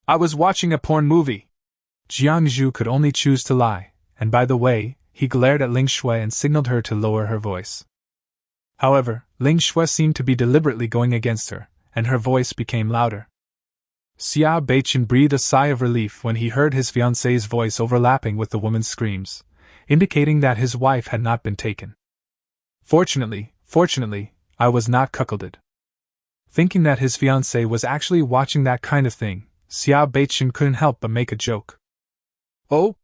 Speaker 1: I was watching a porn movie. Jiang Zhu could only choose to lie, and by the way, he glared at Ling Shui and signaled her to lower her voice. However, Ling Shui seemed to be deliberately going against her, and her voice became louder. Xia Beichen breathed a sigh of relief when he heard his fiancée's voice overlapping with the woman's screams, indicating that his wife had not been taken. Fortunately, I was not cuckolded. Thinking that his fiancée was actually watching that kind of thing, Xia Beichen couldn't help but make a joke. Oh?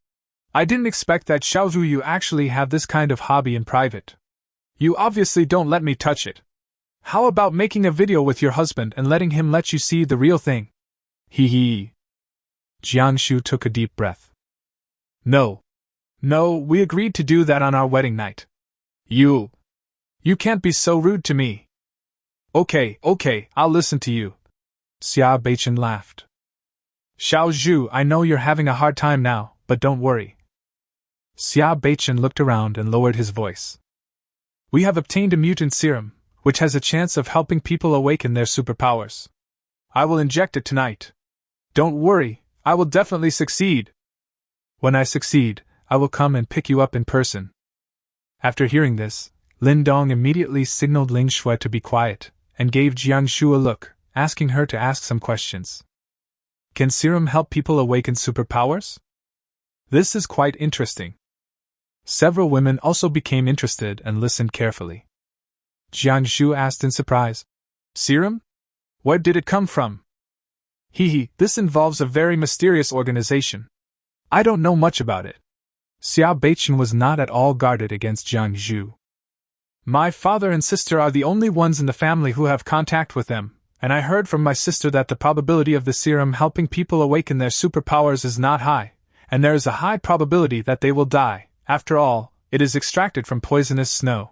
Speaker 1: I didn't expect that Xiaozhu you actually have this kind of hobby in private. You obviously don't let me touch it. How about making a video with your husband and letting him let you see the real thing? Hee hee. Jiang Shu took a deep breath. No, we agreed to do that on our wedding night. You can't be so rude to me. Okay, I'll listen to you. Xia Beichen laughed. Xiao Zhu, I know you're having a hard time now, but don't worry. Xia Beichen looked around and lowered his voice. We have obtained a mutant serum, which has a chance of helping people awaken their superpowers. I will inject it tonight. Don't worry, I will definitely succeed. When I succeed, I will come and pick you up in person. After hearing this, Lindong immediately signaled Ling Shui to be quiet, and gave Jiang Shu a look, asking her to ask some questions. Can serum help people awaken superpowers? This is quite interesting. Several women also became interested and listened carefully. Jiang Shu asked in surprise, Serum? Where did it come from? This involves a very mysterious organization. I don't know much about it. Xia Beichen was not at all guarded against Jiang Zhu. My father and sister are the only ones in the family who have contact with them, and I heard from my sister that the probability of the serum helping people awaken their superpowers is not high, and there is a high probability that they will die. After all, it is extracted from poisonous snow.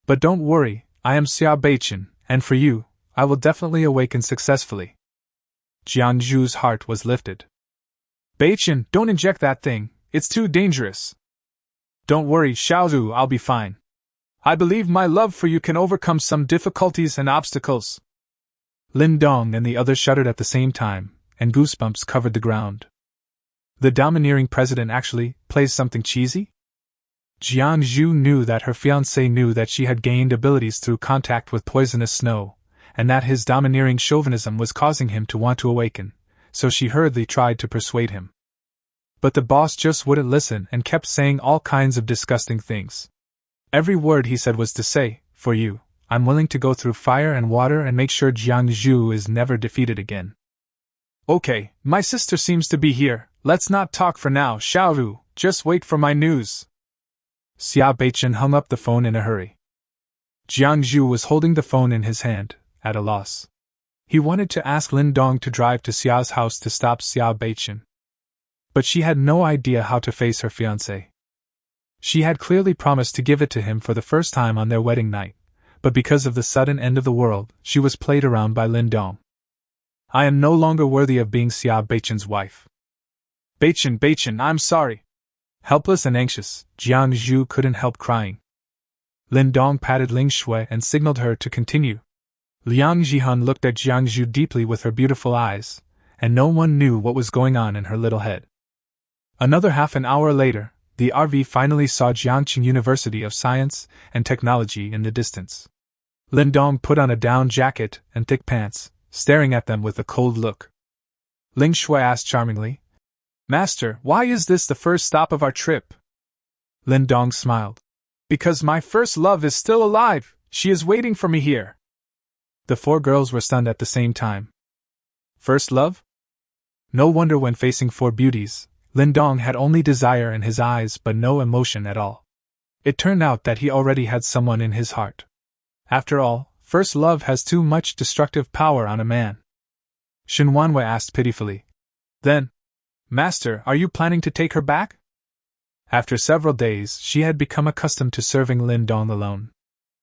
Speaker 1: But don't worry, I am Xia Beichen, and for you, I will definitely awaken successfully. Jiang Zhu's heart was lifted. Beichen, don't inject that thing, it's too dangerous. Don't worry, Xiaozhu, I'll be fine. I believe my love for you can overcome some difficulties and obstacles. Lindong and the others shuddered at the same time, and goosebumps covered the ground. The domineering president actually plays something cheesy? Jiang Zhu knew that her fiancé knew that she had gained abilities through contact with poisonous snow, and that his domineering chauvinism was causing him to want to awaken, so she hurriedly tried to persuade him. But the boss just wouldn't listen and kept saying all kinds of disgusting things. Every word he said was to say, "For you, I'm willing to go through fire and water and make sure Jiangzhu is never defeated again." "Okay, my sister seems to be here, let's not talk for now, Xiaoru, just wait for my news." Xia Beichen hung up the phone in a hurry. Jiangzhu was holding the phone in his hand, at a loss. He wanted to ask Lin Dong to drive to Xia's house to stop Xia Beichen. But she had no idea how to face her fiancé. She had clearly promised to give it to him for the first time on their wedding night, but because of the sudden end of the world, she was played around by Lin Dong. "I am no longer worthy of being Xia Beichen's wife." Beichen, I'm sorry." Helpless and anxious, Jiangzhu couldn't help crying. Lin Dong patted Ling Shui and signaled her to continue. Liang Jihun looked at Jiangzhu deeply with her beautiful eyes, and no one knew what was going on in her little head. Another half an hour later, the RV finally saw Jiangqing University of Science and Technology in the distance. Lindong put on a down jacket and thick pants, staring at them with a cold look. Ling Shui asked charmingly, "Master, why is this the first stop of our trip?" Lindong smiled. "Because my first love is still alive, she is waiting for me here." The four girls were stunned at the same time. First love? No wonder when facing four beauties, Lindong had only desire in his eyes but no emotion at all. It turned out that he already had someone in his heart. After all, first love has too much destructive power on a man. Shinuan asked pitifully. "Then, Master, are you planning to take her back?" After several days, she had become accustomed to serving Lindong alone.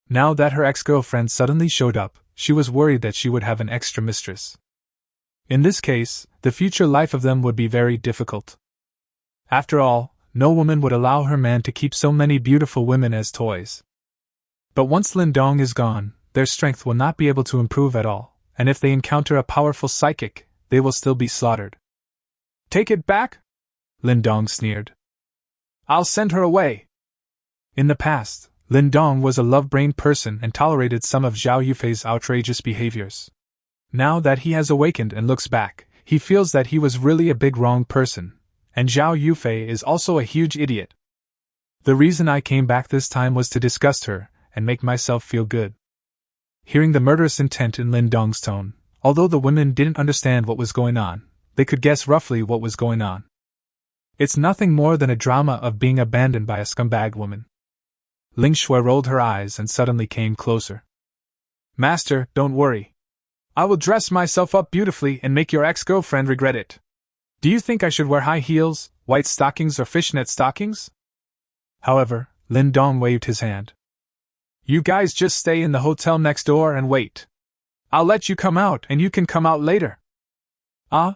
Speaker 1: Now that her ex-girlfriend suddenly showed up, she was worried that she would have an extra mistress. In this case, the future life of them would be very difficult. After all, no woman would allow her man to keep so many beautiful women as toys. But once Lindong is gone, their strength will not be able to improve at all, and if they encounter a powerful psychic, they will still be slaughtered. "Take it back?" Lindong sneered. "I'll send her away." In the past, Lindong was a love-brained person and tolerated some of Zhao Yufei's outrageous behaviors. Now that he has awakened and looks back, he feels that he was really a big wrong person, and Zhao Yufei is also a huge idiot. "The reason I came back this time was to disgust her and make myself feel good." Hearing the murderous intent in Lindong's tone, although the women didn't understand what was going on, they could guess roughly what was going on. It's nothing more than a drama of being abandoned by a scumbag woman. Ling Shui rolled her eyes and suddenly came closer. "Master, don't worry. I will dress myself up beautifully and make your ex-girlfriend regret it. Do you think I should wear high heels, white stockings or fishnet stockings?" However, Lindong waved his hand. "You guys just stay in the hotel next door and wait. I'll let you come out and you can come out later." "Ah?"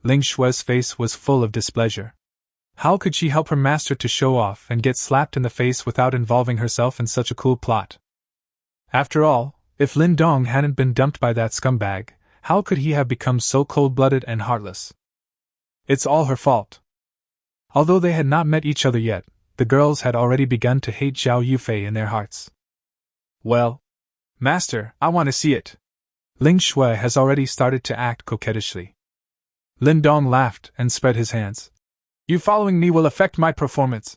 Speaker 1: Ling Shui's face was full of displeasure. How could she help her master to show off and get slapped in the face without involving herself in such a cool plot? After all, if Lindong hadn't been dumped by that scumbag, how could he have become so cold-blooded and heartless? It's all her fault. Although they had not met each other yet, the girls had already begun to hate Zhao Yufei in their hearts. "Well, Master, I want to see it." Ling Shui has already started to act coquettishly. Lindong laughed and spread his hands. "You following me will affect my performance."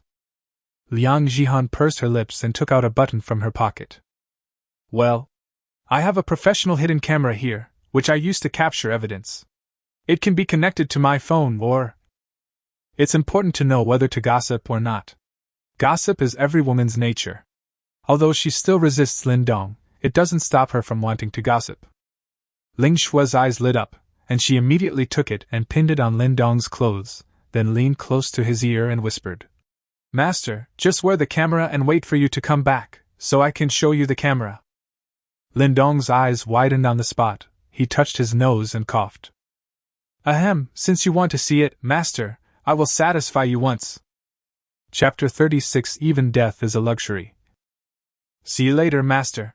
Speaker 1: Liang Jihan pursed her lips and took out a button from her pocket. "Well, I have a professional hidden camera here, which I use to capture evidence. It can be connected to my phone or... It's important to know whether to gossip or not. Gossip is every woman's nature. Although she still resists Lindong, it doesn't stop her from wanting to gossip." Ling Shui's eyes lit up, and she immediately took it and pinned it on Lindong's clothes, then leaned close to his ear and whispered, "Master, just wear the camera and wait for you to come back, so I can show you the camera." Lindong's eyes widened on the spot, he touched his nose and coughed. "Ahem, since you want to see it, Master, I will satisfy you once." Chapter 36 Even Death is a Luxury. "See you later, Master."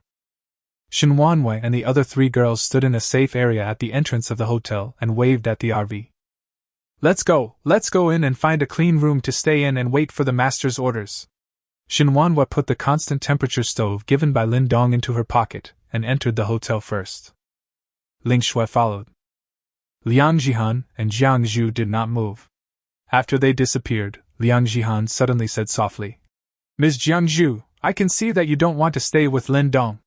Speaker 1: Shinuan and the other three girls stood in a safe area at the entrance of the hotel and waved at the RV. Let's go in and find a clean room to stay in and wait for the master's orders." Shinuan put the constant temperature stove given by Lindong into her pocket and entered the hotel first. Ling Shui followed. Liang Jihan and Jiang Zhu did not move. After they disappeared, Liang Jihan suddenly said softly, Ms. Jiang Zhu, I can see that you don't want to stay with Lin Dong.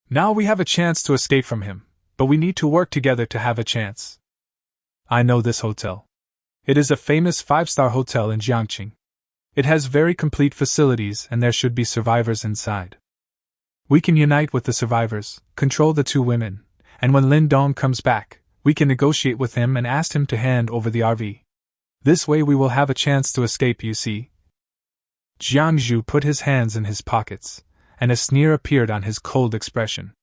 Speaker 1: Now we have a chance to escape from him, but we need to work together to have a chance. I know this hotel. It is a famous 5-star hotel in Jiangqing. It has very complete facilities and there should be survivors inside. We can unite with the survivors, control the 2 women, and when Lin Dong comes back, we can negotiate with him and ask him to hand over the RV. This way we will have a chance to escape, you see. Jiang Zhu put his hands in his pockets, and a sneer appeared on his cold expression.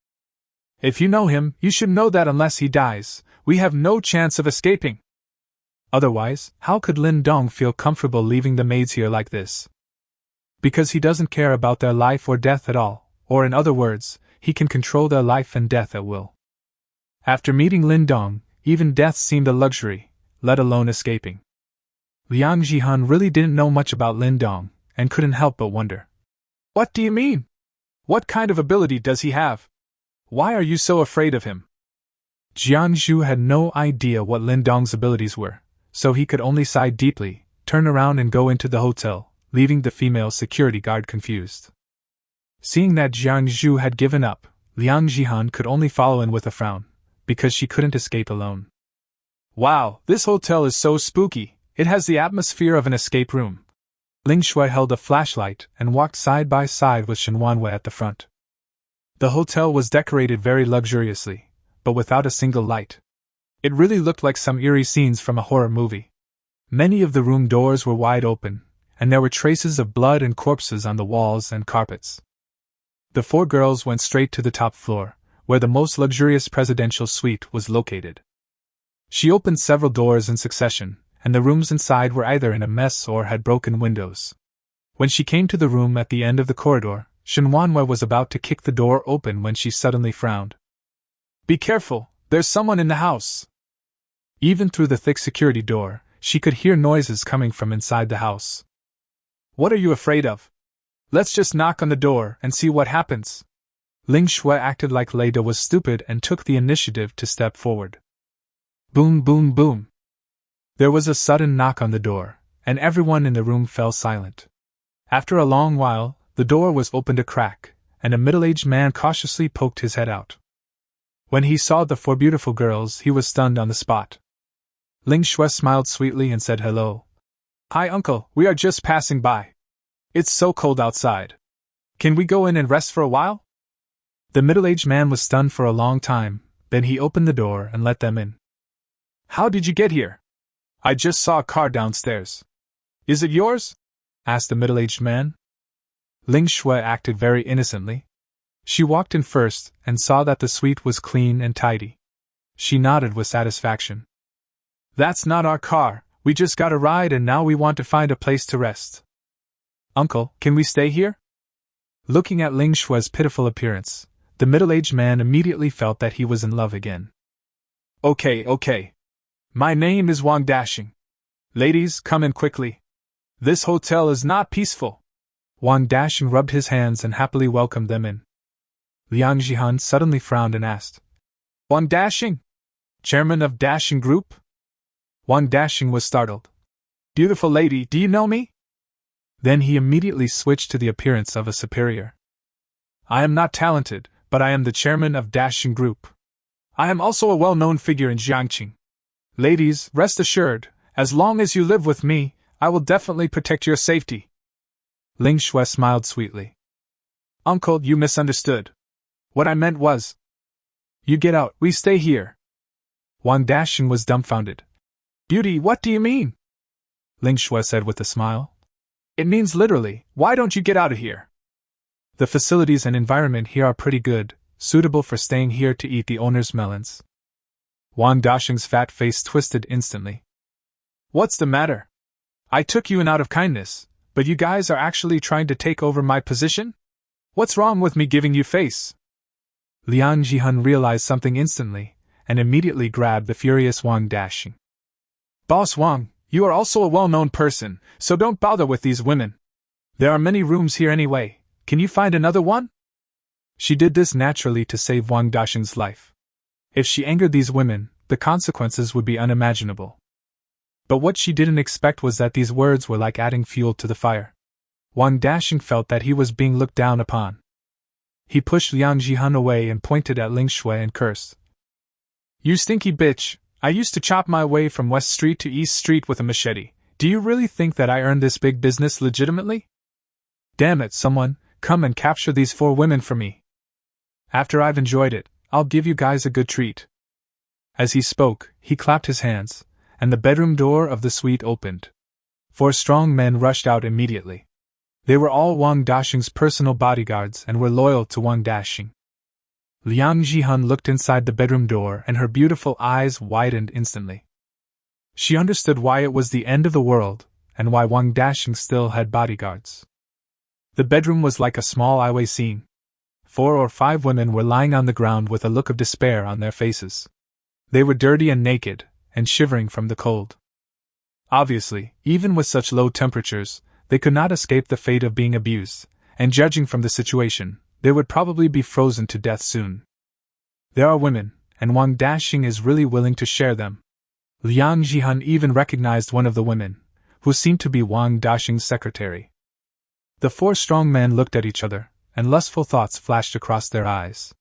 Speaker 1: If you know him, you should know that unless he dies, we have no chance of escaping. Otherwise, how could Lin Dong feel comfortable leaving the maids here like this? Because he doesn't care about their life or death at all, or in other words, he can control their life and death at will. After meeting Lin Dong, even death seemed a luxury, let alone escaping. Liang Jihan really didn't know much about Lin Dong, and couldn't help but wonder. What do you mean? What kind of ability does he have? Why are you so afraid of him? Jiang Zhu had no idea what Lin Dong's abilities were, so he could only sigh deeply, turn around and go into the hotel, leaving the female security guard confused. Seeing that Jiang Zhu had given up, Liang Jihan could only follow in with a frown, because she couldn't escape alone. Wow, this hotel is so spooky, it has the atmosphere of an escape room. Ling Shui held a flashlight and walked side by side with Shinuan at the front. The hotel was decorated very luxuriously, but without a single light. It really looked like some eerie scenes from a horror movie. Many of the room doors were wide open, and there were traces of blood and corpses on the walls and carpets. The 4 girls went straight to the top floor, where the most luxurious presidential suite was located. She opened several doors in succession, and the rooms inside were either in a mess or had broken windows. When she came to the room at the end of the corridor, Shinuan was about to kick the door open when she suddenly frowned. Be careful, there's someone in the house. Even through the thick security door, she could hear noises coming from inside the house. What are you afraid of? Let's just knock on the door and see what happens. Ling Shui acted like Leda was stupid and took the initiative to step forward. Boom, boom, boom. There was a sudden knock on the door, and everyone in the room fell silent. After a long while, the door was opened a crack, and a middle-aged man cautiously poked his head out. When he saw the 4 beautiful girls, he was stunned on the spot. Ling Shui smiled sweetly and said hello. Hi uncle, we are just passing by. It's so cold outside. Can we go in and rest for a while? The middle-aged man was stunned for a long time, then he opened the door and let them in. How did you get here? I just saw a car downstairs. Is it yours? Asked the middle-aged man. Ling Shui acted very innocently. She walked in first and saw that the suite was clean and tidy. She nodded with satisfaction. That's not our car, we just got a ride and now we want to find a place to rest. Uncle, can we stay here? Looking at Ling Shui's pitiful appearance, the middle-aged man immediately felt that he was in love again. Okay. My name is Wang Dashing. Ladies, come in quickly. This hotel is not peaceful. Wang Dashing rubbed his hands and happily welcomed them in. Liang Jihan suddenly frowned and asked, Wang Dashing? Chairman of Dashing Group? Wang Dashing was startled. Beautiful lady, do you know me? Then he immediately switched to the appearance of a superior. I am not talented, but I am the chairman of Dashing Group. I am also a well-known figure in Jiangqing. Ladies, rest assured, as long as you live with me, I will definitely protect your safety. Ling Shui smiled sweetly. Uncle, you misunderstood. What I meant was... You get out, we stay here. Wang Dashing was dumbfounded. Beauty, what do you mean? Ling Shui said with a smile. It means literally, why don't you get out of here? The facilities and environment here are pretty good, suitable for staying here to eat the owner's melons. Wang Dashing's fat face twisted instantly. What's the matter? I took you in out of kindness, but you guys are actually trying to take over my position? What's wrong with me giving you face? Liang Jihan realized something instantly, and immediately grabbed the furious Wang Dashing. Boss Wang, you are also a well-known person, so don't bother with these women. There are many rooms here anyway, can you find another one? She did this naturally to save Wang Dashing's life. If she angered these women, the consequences would be unimaginable. But what she didn't expect was that these words were like adding fuel to the fire. Wang Dashing felt that he was being looked down upon. He pushed Liang Jihan away and pointed at Ling Shui and cursed. "You stinky bitch! I used to chop my way from West Street to East Street with a machete. Do you really think that I earned this big business legitimately? Damn it, someone, come and capture these 4 women for me. After I've enjoyed it, I'll give you guys a good treat." As he spoke, he clapped his hands, and the bedroom door of the suite opened. 4 strong men rushed out immediately. They were all Wang Dashing's personal bodyguards and were loyal to Wang Dashing. Liang Jihan looked inside the bedroom door and her beautiful eyes widened instantly. She understood why it was the end of the world, and why Wang Dashing still had bodyguards. The bedroom was like a small highway scene. 4 or 5 women were lying on the ground with a look of despair on their faces. They were dirty and naked, and shivering from the cold. Obviously, even with such low temperatures, they could not escape the fate of being abused, and judging from the situation, they would probably be frozen to death soon. There are women, and Wang Dashing is really willing to share them. Liang Jihan even recognized one of the women, who seemed to be Wang Dashing's secretary. The 4 strong men looked at each other, and lustful thoughts flashed across their eyes.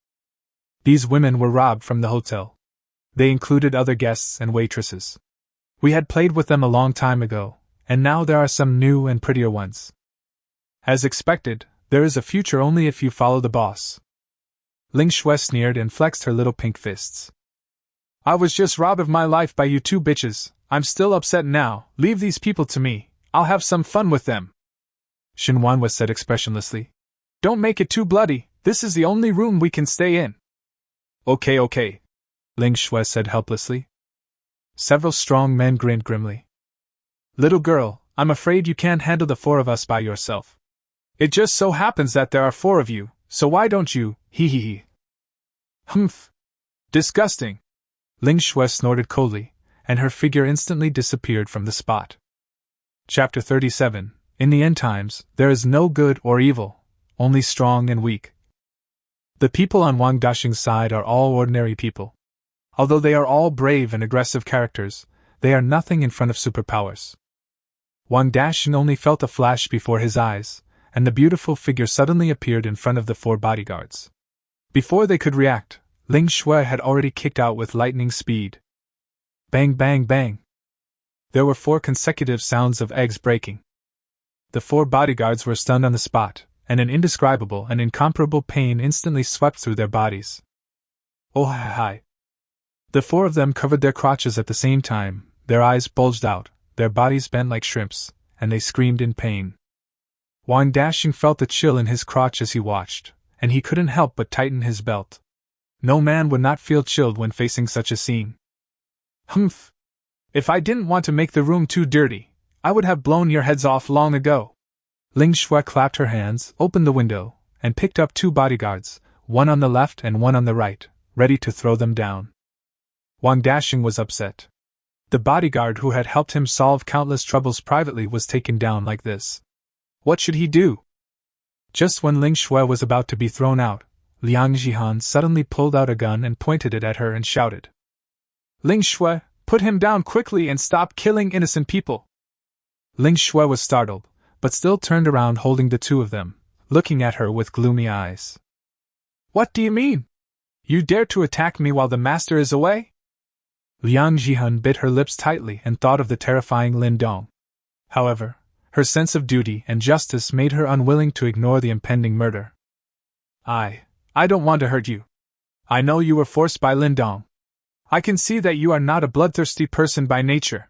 Speaker 1: These women were robbed from the hotel. They included other guests and waitresses. We had played with them a long time ago, and now there are some new and prettier ones. As expected, there is a future only if you follow the boss. Ling Shui sneered and flexed her little pink fists. "I was just robbed of my life by you 2 bitches. I'm still upset now. Leave these people to me. I'll have some fun with them." Shinuan was said expressionlessly. "Don't make it too bloody. This is the only room we can stay in." Okay, Ling Shui said helplessly. Several strong men grinned grimly. "Little girl, I'm afraid you can't handle the 4 of us by yourself. It just so happens that there are 4 of you, so why don't you, hee hee hee." "Humph! Disgusting!" Ling Shui snorted coldly, and her figure instantly disappeared from the spot. Chapter 37. In the end times, there is no good or evil, only strong and weak. The people on Wang Dashing's side are all ordinary people. Although they are all brave and aggressive characters, they are nothing in front of superpowers. Wang Dashing only felt a flash before his eyes, and the beautiful figure suddenly appeared in front of the 4 bodyguards. Before they could react, Ling Shui had already kicked out with lightning speed. Bang, bang, bang. There were 4 consecutive sounds of eggs breaking. The 4 bodyguards were stunned on the spot, and an indescribable and incomparable pain instantly swept through their bodies. Oh hi! The 4 of them covered their crotches at the same time, their eyes bulged out, their bodies bent like shrimps, and they screamed in pain. Wang Dashing felt a chill in his crotch as he watched, and he couldn't help but tighten his belt. No man would not feel chilled when facing such a scene. Humph! If I didn't want to make the room too dirty, I would have blown your heads off long ago. Ling Shui clapped her hands, opened the window, and picked up 2 bodyguards, one on the left and one on the right, ready to throw them down. Wang Dashing was upset. The bodyguard who had helped him solve countless troubles privately was taken down like this. What should he do? Just when Ling Shui was about to be thrown out, Liang Jihan suddenly pulled out a gun and pointed it at her and shouted. "Ling Shui, put him down quickly and stop killing innocent people." Ling Shui was startled, but still turned around holding the 2 of them, looking at her with gloomy eyes. "What do you mean? You dare to attack me while the master is away?" Liang Jihan bit her lips tightly and thought of the terrifying Lin Dong. However, her sense of duty and justice made her unwilling to ignore the impending murder. I don't want to hurt you. I know you were forced by Lindong. I can see that you are not a bloodthirsty person by nature.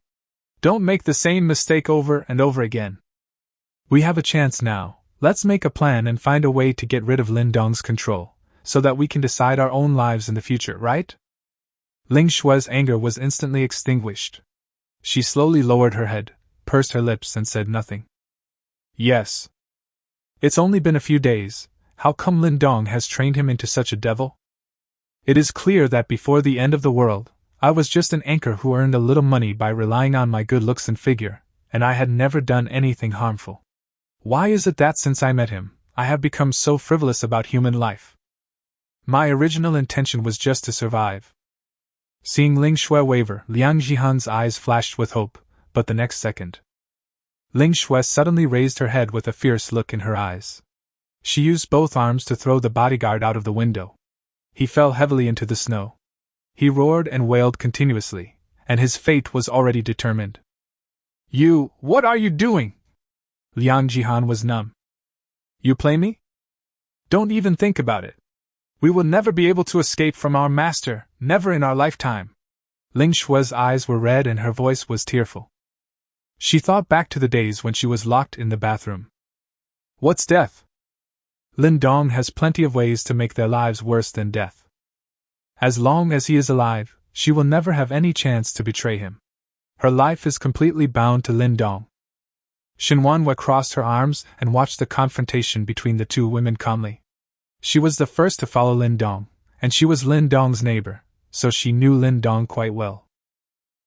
Speaker 1: Don't make the same mistake over and over again. We have a chance now. Let's make a plan and find a way to get rid of Lindong's control, so that we can decide our own lives in the future, right? Ling Shui's anger was instantly extinguished. She slowly lowered her head, pursed her lips and said nothing. Yes. It's only been a few days. How come Lindong has trained him into such a devil? It is clear that before the end of the world, I was just an anchor who earned a little money by relying on my good looks and figure, and I had never done anything harmful. Why is it that since I met him, I have become so frivolous about human life? My original intention was just to survive. Seeing Ling Shui waver, Liang Jihan's eyes flashed with hope, but the next second, Ling Shui suddenly raised her head with a fierce look in her eyes. She used both arms to throw the bodyguard out of the window. He fell heavily into the snow. He roared and wailed continuously, and his fate was already determined. What are you doing? Liang Jihan was numb. You play me? Don't even think about it. We will never be able to escape from our master, never in our lifetime. Ling Shui's eyes were red and her voice was tearful. She thought back to the days when she was locked in the bathroom. What's death? Lindong has plenty of ways to make their lives worse than death. As long as he is alive, she will never have any chance to betray him. Her life is completely bound to Lindong. Shinuan crossed her arms and watched the confrontation between the two women calmly. She was the first to follow Lindong, and she was Lindong's neighbor, so she knew Lindong quite well.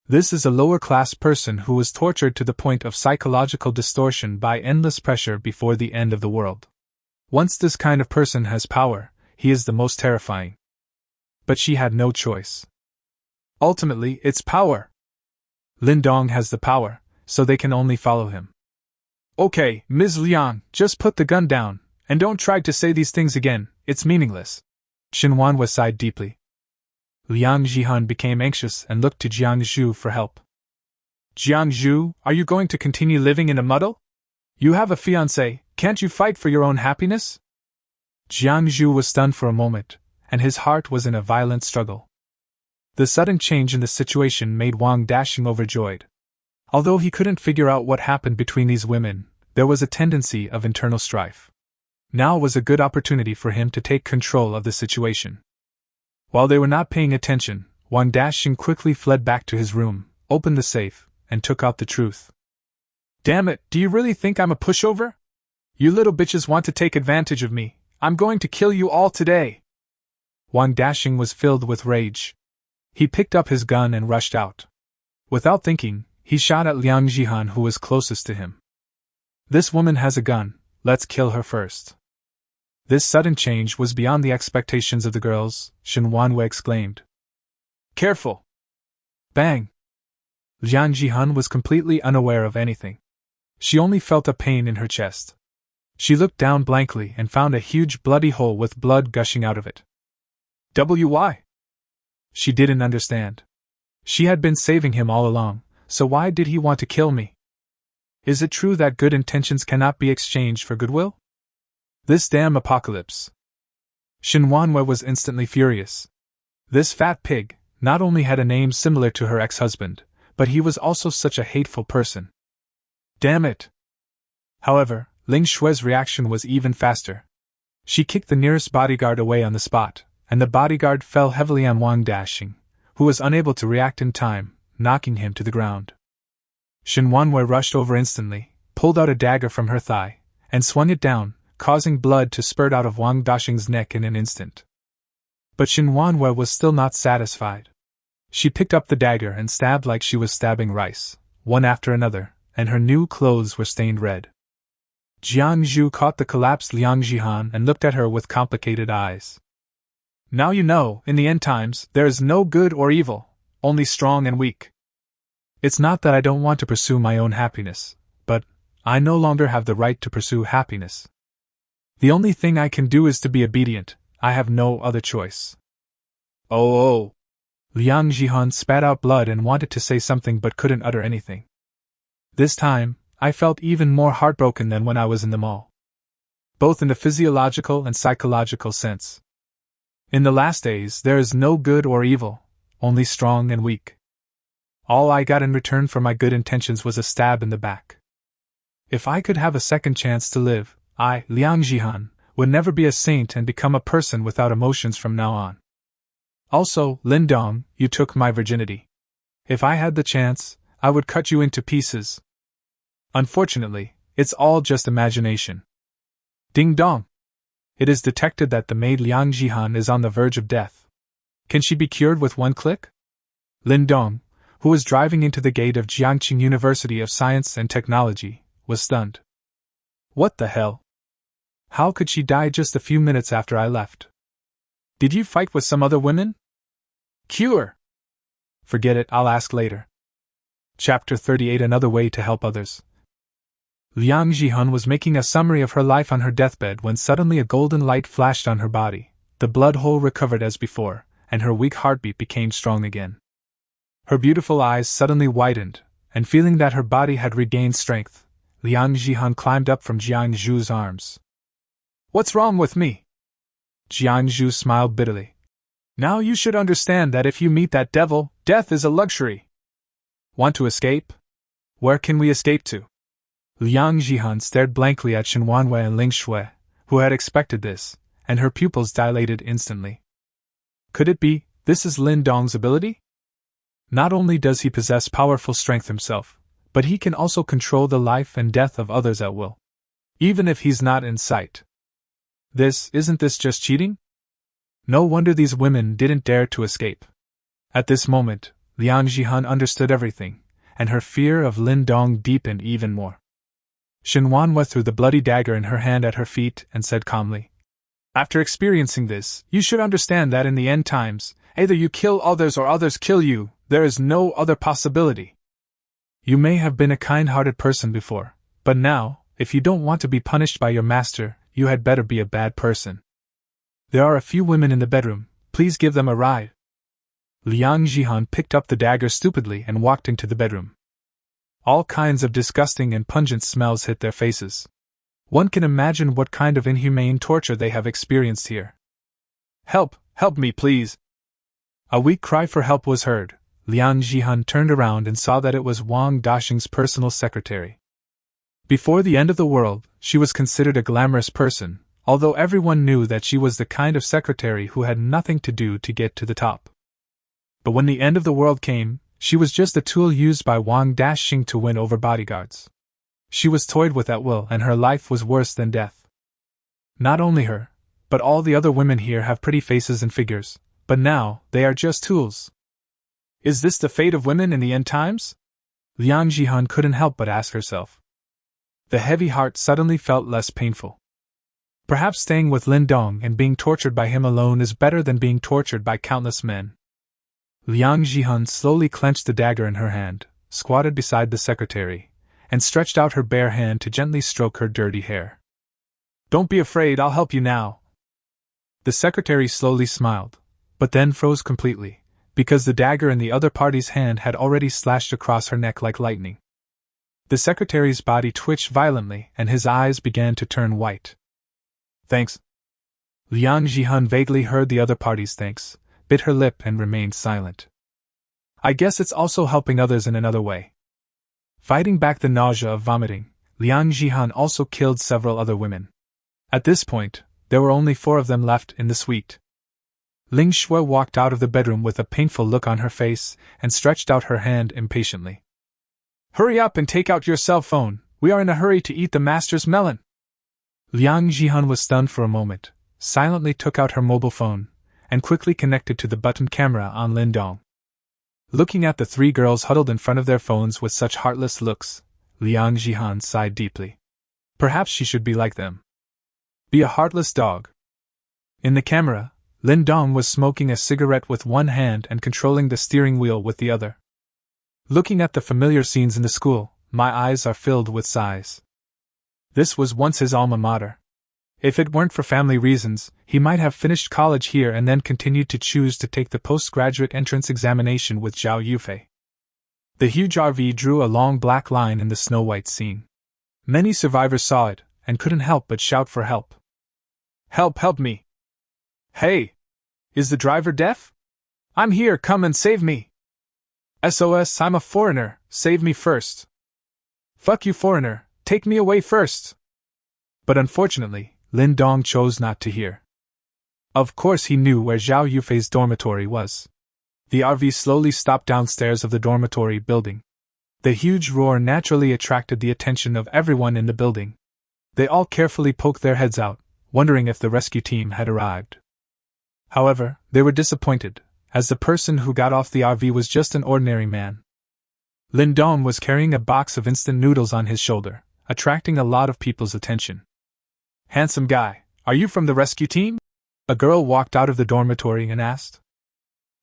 Speaker 1: This is a lower-class person who was tortured to the point of psychological distortion by endless pressure before the end of the world. Once this kind of person has power, he is the most terrifying. But she had no choice. Ultimately, it's power. Lindong has the power, so they can only follow him. Okay, Ms. Liang, just put the gun down, and don't try to say these things again, it's meaningless. Shinuan sighed deeply. Liang Jihan became anxious and looked to Jiang Zhu for help. Jiang Zhu, are you going to continue living in a muddle? You have a fiancé, can't you fight for your own happiness? Jiang Zhu was stunned for a moment, and his heart was in a violent struggle. The sudden change in the situation made Wang Dashing overjoyed. Although he couldn't figure out what happened between these women, there was a tendency of internal strife. Now was a good opportunity for him to take control of the situation. While they were not paying attention, Wang Dashing quickly fled back to his room, opened the safe, and took out the truth. Damn it, do you really think I'm a pushover? You little bitches want to take advantage of me. I'm going to kill you all today. Wang Dashing was filled with rage. He picked up his gun and rushed out. Without thinking, he shot at Liang Jihan, who was closest to him. This woman has a gun, let's kill her first. This sudden change was beyond the expectations of the girls, Shinuan exclaimed. Careful! Bang! Liang Jihan was completely unaware of anything. She only felt a pain in her chest. She looked down blankly and found a huge bloody hole with blood gushing out of it. Why? She didn't understand. She had been saving him all along, so why did he want to kill me? Is it true that good intentions cannot be exchanged for goodwill? This damn apocalypse. Shinuan was instantly furious. This fat pig not only had a name similar to her ex-husband, but he was also such a hateful person. Damn it! However, Ling Shui's reaction was even faster. She kicked the nearest bodyguard away on the spot, and the bodyguard fell heavily on Wang Dashing, who was unable to react in time, knocking him to the ground. Shinuan rushed over instantly, pulled out a dagger from her thigh, and swung it down, causing blood to spurt out of Wang Dashing's neck in an instant. But Shinuan was still not satisfied. She picked up the dagger and stabbed like she was stabbing rice, one after another, and her new clothes were stained red. Jiang Zhu caught the collapsed Liang Jihan and looked at her with complicated eyes. Now you know, in the end times, there is no good or evil, only strong and weak. It's not that I don't want to pursue my own happiness, but I no longer have the right to pursue happiness. The only thing I can do is to be obedient, I have no other choice. Oh! Liang Jihan spat out blood and wanted to say something but couldn't utter anything. This time, I felt even more heartbroken than when I was in the mall. Both in the physiological and psychological sense. In the last days, there is no good or evil, only strong and weak. All I got in return for my good intentions was a stab in the back. If I could have a second chance to live, I, Liang Jihan, would never be a saint and become a person without emotions from now on. Also, Lindong, you took my virginity. If I had the chance, I would cut you into pieces. Unfortunately, it's all just imagination. Ding dong! It is detected that the maid Liang Jihan is on the verge of death. Can she be cured with one click? Lindong, who was driving into the gate of Jiangqing University of Science and Technology, was stunned. What the hell? How could she die just a few minutes after I left? Did you fight with some other women? Cure! Forget it, I'll ask later. Chapter 38 Another Way to Help Others. Liang Jihun was making a summary of her life on her deathbed when suddenly a golden light flashed on her body, the blood hole recovered as before, and her weak heartbeat became strong again. Her beautiful eyes suddenly widened, and feeling that her body had regained strength, Liang Jihun climbed up from Jiang Zhu's arms. What's wrong with me? Jiang Zhu smiled bitterly. Now you should understand that if you meet that devil, death is a luxury. Want to escape? Where can we escape to? Liang Jihun stared blankly at Shinuan and Ling Shui, who had expected this, and her pupils dilated instantly. Could it be, this is Lin Dong's ability? Not only does he possess powerful strength himself, but he can also control the life and death of others at will, even if he's not in sight. Isn't this just cheating? No wonder these women didn't dare to escape. At this moment, Liang Jihun understood everything, and her fear of Lin Dong deepened even more. Shinuan threw the bloody dagger in her hand at her feet and said calmly, After experiencing this, you should understand that in the end times, either you kill others or others kill you, there is no other possibility. You may have been a kind-hearted person before, but now, if you don't want to be punished by your master, you had better be a bad person. There are a few women in the bedroom, please give them a ride. Liang Jihun picked up the dagger stupidly and walked into the bedroom. All kinds of disgusting and pungent smells hit their faces. One can imagine what kind of inhumane torture they have experienced here. Help me please! A weak cry for help was heard. Liang Jihun turned around and saw that it was Wang Daxing's personal secretary. Before the end of the world, she was considered a glamorous person, although everyone knew that she was the kind of secretary who had nothing to do to get to the top. But when the end of the world came, she was just a tool used by Wang Daxing to win over bodyguards. She was toyed with at will, and her life was worse than death. Not only her, but all the other women here have pretty faces and figures, but now, they are just tools. Is this the fate of women in the end times? Liang Jihun couldn't help but ask herself. The heavy heart suddenly felt less painful. Perhaps staying with Lin Dong and being tortured by him alone is better than being tortured by countless men. Liang Jihun slowly clenched the dagger in her hand, squatted beside the secretary, and stretched out her bare hand to gently stroke her dirty hair. Don't be afraid, I'll help you now. The secretary slowly smiled, but then froze completely, because the dagger in the other party's hand had already slashed across her neck like lightning. The secretary's body twitched violently and his eyes began to turn white. Thanks. Liang Jihun vaguely heard the other party's thanks, bit her lip and remained silent. I guess it's also helping others in another way. Fighting back the nausea of vomiting, Liang Jihun also killed several other women. At this point, there were only 4 of them left in the suite. Ling Shui walked out of the bedroom with a painful look on her face and stretched out her hand impatiently. Hurry up and take out your cell phone, we are in a hurry to eat the master's melon. Liang Jihun was stunned for a moment, silently took out her mobile phone, and quickly connected to the button camera on Lindong. Looking at the 3 girls huddled in front of their phones with such heartless looks, Liang Jihun sighed deeply. Perhaps she should be like them. Be a heartless dog. In the camera, Lindong was smoking a cigarette with one hand and controlling the steering wheel with the other. Looking at the familiar scenes in the school, my eyes are filled with sighs. This was once his alma mater. If it weren't for family reasons, he might have finished college here and then continued to choose to take the postgraduate entrance examination with Zhao Yufei. The huge RV drew a long black line in the snow-white scene. Many survivors saw it, and couldn't help but shout for help. Help me! Hey! Is the driver deaf? I'm here, come and save me! SOS, I'm a foreigner, save me first! Fuck you, foreigner, take me away first! But unfortunately, Lin Dong chose not to hear. Of course he knew where Zhao Yufei's dormitory was. The RV slowly stopped downstairs of the dormitory building. The huge roar naturally attracted the attention of everyone in the building. They all carefully poked their heads out, wondering if the rescue team had arrived. However, they were disappointed, as the person who got off the RV was just an ordinary man. Lindong was carrying a box of instant noodles on his shoulder, attracting a lot of people's attention. Handsome guy, are you from the rescue team? A girl walked out of the dormitory and asked.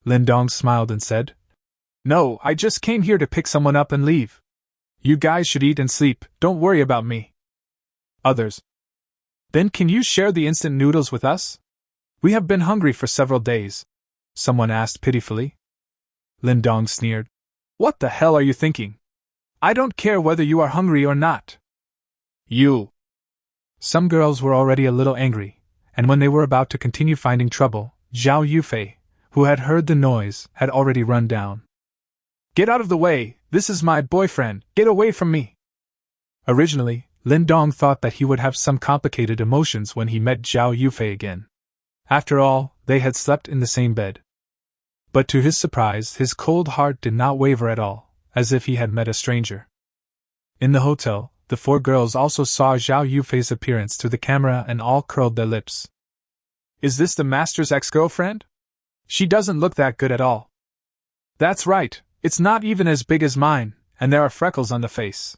Speaker 1: Lindong smiled and said, No, I just came here to pick someone up and leave. You guys should eat and sleep, don't worry about me. Others. Then can you share the instant noodles with us? We have been hungry for several days. Someone asked pitifully. Lindong sneered. What the hell are you thinking? I don't care whether you are hungry or not. You. Some girls were already a little angry, and when they were about to continue finding trouble, Zhao Yufei, who had heard the noise, had already run down. Get out of the way, this is my boyfriend, get away from me. Originally, Lindong thought that he would have some complicated emotions when he met Zhao Yufei again. After all, they had slept in the same bed. But to his surprise, his cold heart did not waver at all, as if he had met a stranger. In the hotel, the four girls also saw Zhao Yufei's appearance through the camera and all curled their lips. Is this the master's ex-girlfriend? She doesn't look that good at all. That's right, it's not even as big as mine, and there are freckles on the face.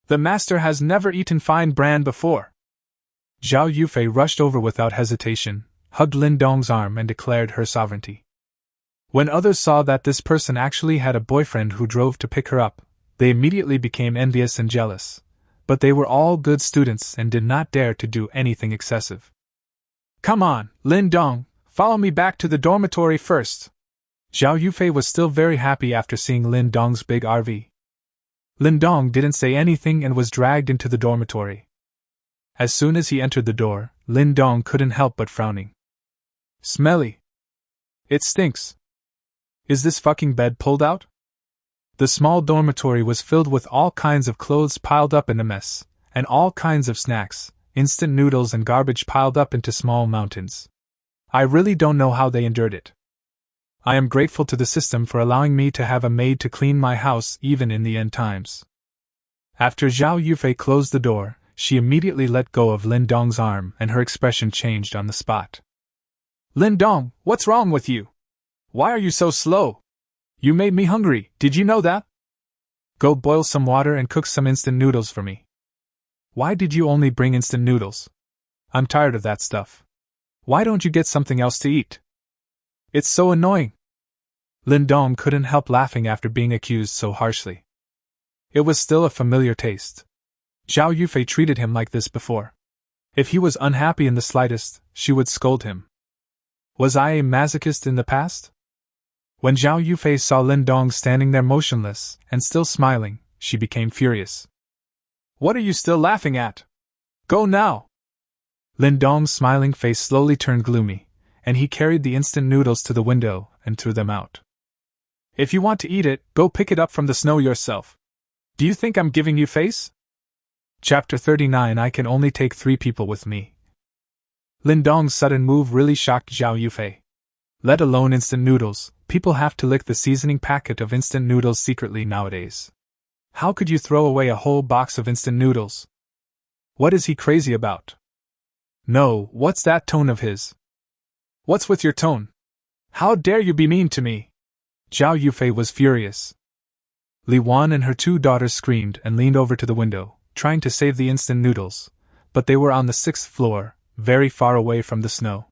Speaker 1: The master has never eaten fine bran before. Zhao Yufei rushed over without hesitation, hugged Lindong's arm and declared her sovereignty. When others saw that this person actually had a boyfriend who drove to pick her up, they immediately became envious and jealous. But they were all good students and did not dare to do anything excessive. Come on, Lindong, follow me back to the dormitory first. Zhao Yufei was still very happy after seeing Lindong's big RV. Lindong didn't say anything and was dragged into the dormitory. As soon as he entered the door, Lindong couldn't help but frowning. Smelly. It stinks. Is this fucking bed pulled out? The small dormitory was filled with all kinds of clothes piled up in a mess, and all kinds of snacks, instant noodles and garbage piled up into small mountains. I really don't know how they endured it. I am grateful to the system for allowing me to have a maid to clean my house even in the end times. After Zhao Yufei closed the door, she immediately let go of Lindong's arm and her expression changed on the spot. Lindong, what's wrong with you? Why are you so slow? You made me hungry, did you know that? Go boil some water and cook some instant noodles for me. Why did you only bring instant noodles? I'm tired of that stuff. Why don't you get something else to eat? It's so annoying. Lindong couldn't help laughing after being accused so harshly. It was still a familiar taste. Zhao Yufei treated him like this before. If he was unhappy in the slightest, she would scold him. Was I a masochist in the past? When Zhao Yufei saw Lindong standing there motionless and still smiling, she became furious. What are you still laughing at? Go now! Lindong's smiling face slowly turned gloomy, and he carried the instant noodles to the window and threw them out. If you want to eat it, go pick it up from the snow yourself. Do you think I'm giving you face? Chapter 39 I can only take 3 people with me. Lindong's sudden move really shocked Zhao Yufei. Let alone instant noodles, people have to lick the seasoning packet of instant noodles secretly nowadays. How could you throw away a whole box of instant noodles? What is he crazy about? No, what's that tone of his? What's with your tone? How dare you be mean to me? Zhao Yufei was furious. Liwan and her 2 daughters screamed and leaned over to the window, trying to save the instant noodles, but they were on the 6th floor, very far away from the snow.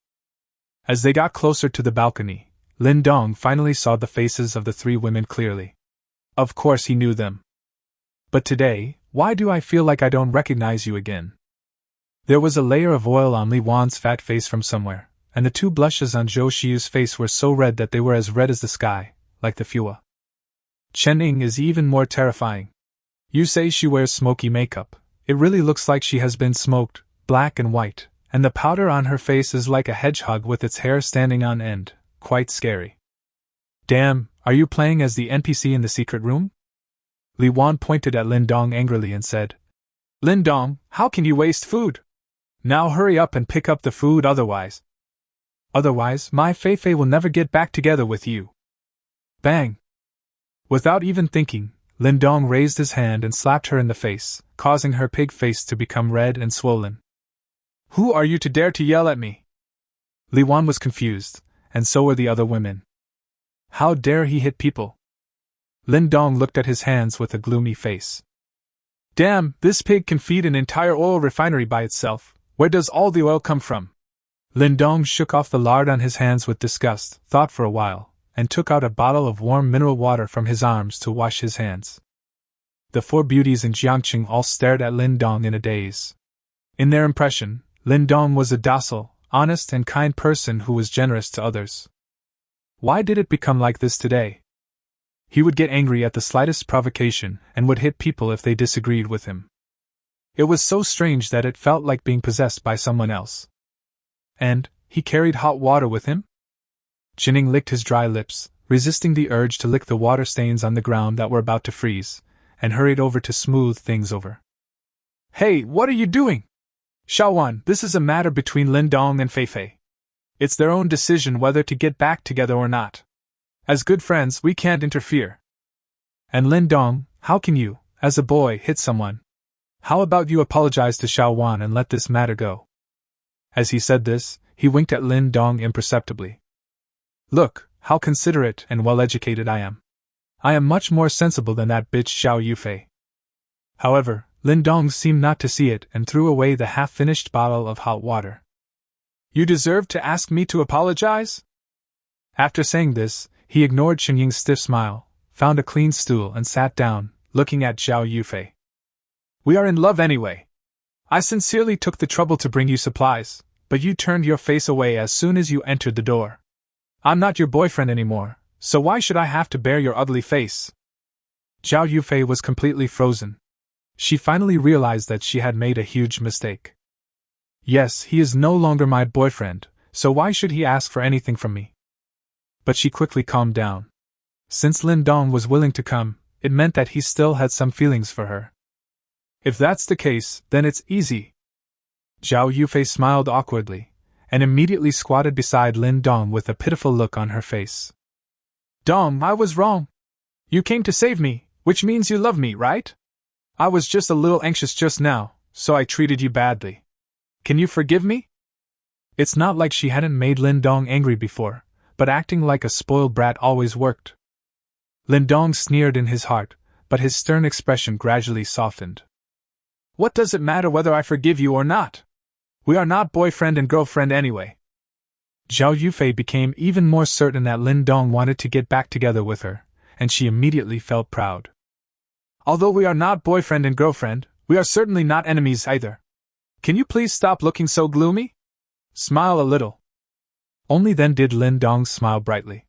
Speaker 1: As they got closer to the balcony, Lindong finally saw the faces of the 3 women clearly. Of course he knew them. But today, why do I feel like I don't recognize you again? There was a layer of oil on Li Wan's fat face from somewhere, and the 2 blushes on Zhou Xiu's face were so red that they were as red as the sky, like the Fua. Chen Ying is even more terrifying. You say she wears smoky makeup. It really looks like she has been smoked, black and white, and the powder on her face is like a hedgehog with its hair standing on end, quite scary. Damn, are you playing as the NPC in the secret room? Li Wan pointed at Lindong angrily and said, Lindong, how can you waste food? Now hurry up and pick up the food otherwise. Otherwise, my Fei will never get back together with you. Bang! Without even thinking, Lindong raised his hand and slapped her in the face, causing her pig face to become red and swollen. Who are you to dare to yell at me? Li Wan was confused, and so were the other women. How dare he hit people? Lindong looked at his hands with a gloomy face. Damn, this pig can feed an entire oil refinery by itself. Where does all the oil come from? Lindong shook off the lard on his hands with disgust, thought for a while, and took out a bottle of warm mineral water from his arms to wash his hands. The four beauties in Jiangqing all stared at Lin Dong in a daze. In their impression, Lin Dong was a docile, honest and kind person who was generous to others. Why did it become like this today? He would get angry at the slightest provocation and would hit people if they disagreed with him. It was so strange that it felt like being possessed by someone else. And he carried hot water with him? Jining licked his dry lips, resisting the urge to lick the water stains on the ground that were about to freeze, and hurried over to smooth things over. Hey, what are you doing? Xiaowan, this is a matter between Lindong and Feifei. It's their own decision whether to get back together or not. As good friends, we can't interfere. And Lindong, how can you, as a boy, hit someone? How about you apologize to Xiaowan and let this matter go? As he said this, he winked at Lindong imperceptibly. Look, how considerate and well-educated I am. I am much more sensible than that bitch Xiao Yufei. However, Lindong seemed not to see it and threw away the half-finished bottle of hot water. You deserve to ask me to apologize? After saying this, he ignored Xingying's stiff smile, found a clean stool and sat down, looking at Xiao Yufei. We are in love anyway. I sincerely took the trouble to bring you supplies, but you turned your face away as soon as you entered the door. I'm not your boyfriend anymore, so why should I have to bear your ugly face? Xiao Yufei was completely frozen. She finally realized that she had made a huge mistake. Yes, he is no longer my boyfriend, so why should he ask for anything from me? But she quickly calmed down. Since Lindong was willing to come, it meant that he still had some feelings for her. If that's the case, then it's easy. Xiao Yufei smiled awkwardly, and immediately squatted beside Lindong with a pitiful look on her face. Dong, I was wrong. You came to save me, which means you love me, right? I was just a little anxious just now, so I treated you badly. Can you forgive me? It's not like she hadn't made Lindong angry before, but acting like a spoiled brat always worked. Lindong sneered in his heart, but his stern expression gradually softened. What does it matter whether I forgive you or not? We are not boyfriend and girlfriend anyway. Xiao Yufei became even more certain that Lindong wanted to get back together with her, and she immediately felt proud. Although we are not boyfriend and girlfriend, we are certainly not enemies either. Can you please stop looking so gloomy? Smile a little. Only then did Lindong smile brightly.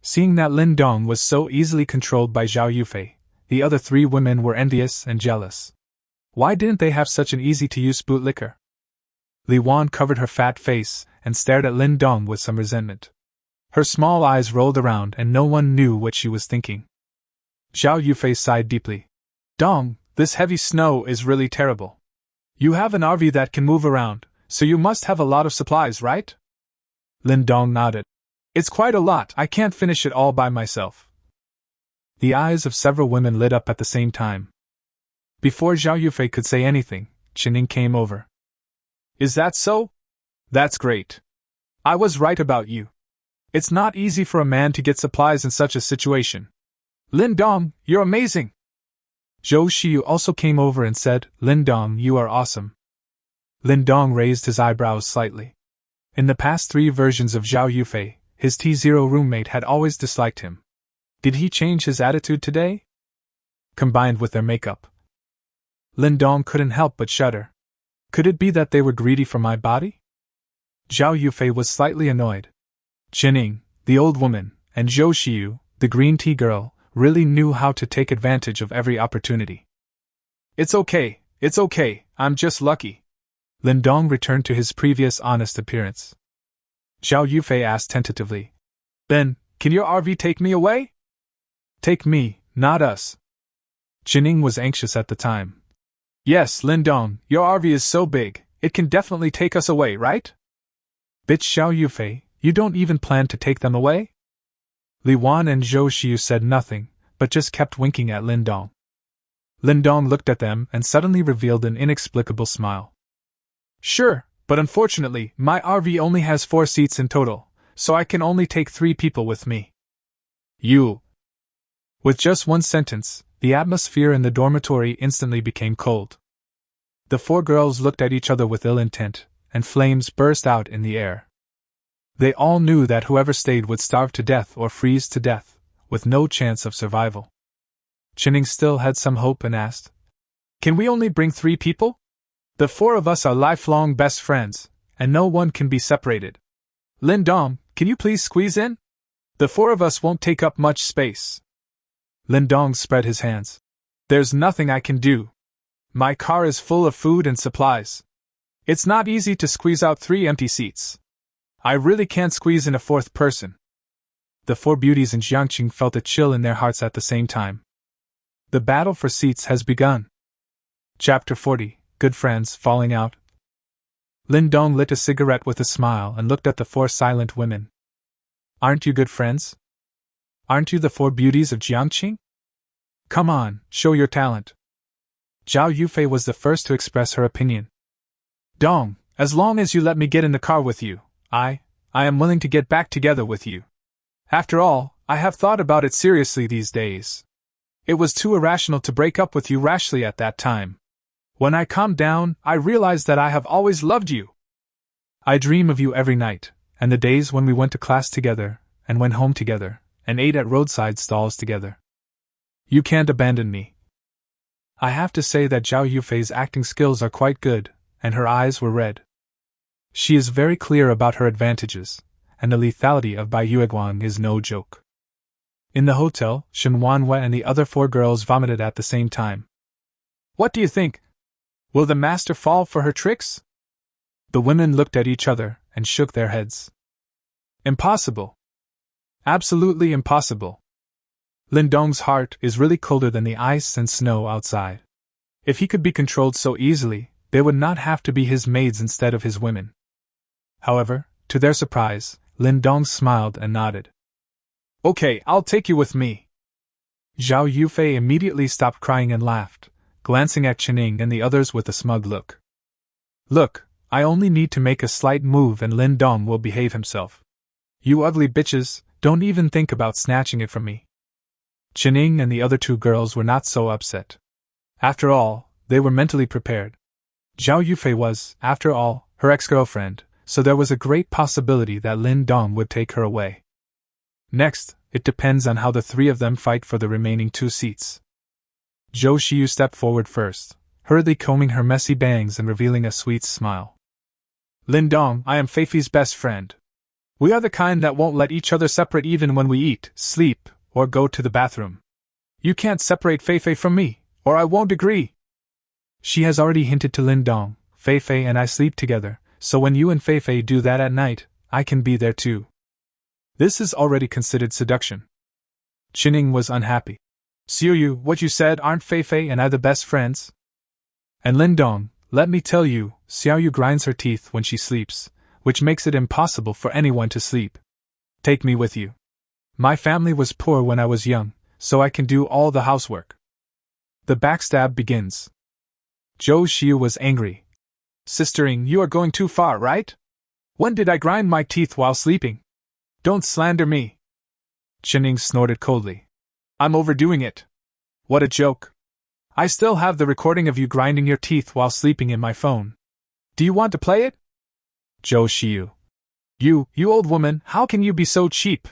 Speaker 1: Seeing that Lindong was so easily controlled by Xiao Yufei, the other three women were envious and jealous. Why didn't they have such an easy-to-use bootlicker? Li Wan covered her fat face and stared at Lindong with some resentment. Her small eyes rolled around and no one knew what she was thinking. Xiao Yufei sighed deeply. Dong, this heavy snow is really terrible. You have an RV that can move around, so you must have a lot of supplies, right? Lindong nodded. It's quite a lot, I can't finish it all by myself. The eyes of several women lit up at the same time. Before Xiao Yufei could say anything, Qining came over. Is that so? That's great. I was right about you. It's not easy for a man to get supplies in such a situation. Lindong, you're amazing. Zhou Xiyu also came over and said, Lindong, you are awesome. Lindong raised his eyebrows slightly. In the past 3 versions of Xiao Yufei, his T0 roommate had always disliked him. Did he change his attitude today? Combined with their makeup, Lindong couldn't help but shudder. Could it be that they were greedy for my body? Zhao Yufei was slightly annoyed. Qining, the old woman, and Zhou Xiyu, the green tea girl, really knew how to take advantage of every opportunity. It's okay, I'm just lucky. Lindong returned to his previous honest appearance. Zhao Yufei asked tentatively. Then, can your RV take me away? Take me, not us. Qining was anxious at the time. Yes, Lindong, your RV is so big, it can definitely take us away, right? Bitch Xiao Yufei, you don't even plan to take them away? Li Wan and Zhou Xiu said nothing, but just kept winking at Lindong. Lindong looked at them and suddenly revealed an inexplicable smile. Sure, but unfortunately, my RV only has 4 seats in total, so I can only take 3 people with me. You. With just one sentence, the atmosphere in the dormitory instantly became cold. The 4 girls looked at each other with ill intent, and flames burst out in the air. They all knew that whoever stayed would starve to death or freeze to death, with no chance of survival. Chining still had some hope and asked, "Can we only bring 3 people? The 4 of us are lifelong best friends, and no one can be separated. Lindong, can you please squeeze in? The 4 of us won't take up much space." Lindong spread his hands. "There's nothing I can do. My car is full of food and supplies. It's not easy to squeeze out 3 empty seats. I really can't squeeze in a 4th person." The 4 beauties in Jiangqing felt a chill in their hearts at the same time. The battle for seats has begun. Chapter 40, Good Friends Falling Out. Lindong lit a cigarette with a smile and looked at the 4 silent women. "Aren't you good friends? Aren't you the 4 beauties of Jiangqing? Come on, show your talent." Zhao Yufei was the first to express her opinion. "Dong, as long as you let me get in the car with you, I am willing to get back together with you. After all, I have thought about it seriously these days. It was too irrational to break up with you rashly at that time. When I calmed down, I realized that I have always loved you. I dream of you every night, and the days when we went to class together, and went home together, and ate at roadside stalls together. You can't abandon me." I have to say that Zhao Yufei's acting skills are quite good, and her eyes were red. She is very clear about her advantages, and the lethality of Bai Yueguang is no joke. In the hotel, Shinuan and the other 4 girls vomited at the same time. "What do you think? Will the master fall for her tricks?" The women looked at each other and shook their heads. "Impossible. Absolutely impossible. Lindong's heart is really colder than the ice and snow outside. If he could be controlled so easily, they would not have to be his maids instead of his women." However, to their surprise, Lindong smiled and nodded. "Okay, I'll take you with me." Zhao Yufei immediately stopped crying and laughed, glancing at Chining and the others with a smug look. "Look, I only need to make a slight move and Lindong will behave himself. You ugly bitches, don't even think about snatching it from me." Chining and the other 2 girls were not so upset. After all, they were mentally prepared. Zhao Yufei was, after all, her ex-girlfriend, so there was a great possibility that Lindong would take her away. Next, it depends on how the 3 of them fight for the remaining 2 seats. Zhou Xiu stepped forward first, hurriedly combing her messy bangs and revealing a sweet smile. "Lindong, I am Feifei's best friend. We are the kind that won't let each other separate even when we eat, sleep, or go to the bathroom. You can't separate Feifei from me, or I won't agree." She has already hinted to Lindong, "Feifei and I sleep together, so when you and Feifei do that at night, I can be there too." This is already considered seduction. Chining was unhappy. "Xiuyu, what you said, aren't Feifei and I the best friends? And Lindong, let me tell you, Xiaoyu grinds her teeth when she sleeps, which makes it impossible for anyone to sleep. Take me with you. My family was poor when I was young, so I can do all the housework." The backstab begins. Zhou Xiu was angry. "Sistering, you are going too far, right? When did I grind my teeth while sleeping? Don't slander me." Chining snorted coldly. "I'm overdoing it. What a joke. I still have the recording of you grinding your teeth while sleeping in my phone. Do you want to play it?" Zhou Xiu. You old woman, how can you be so cheap?"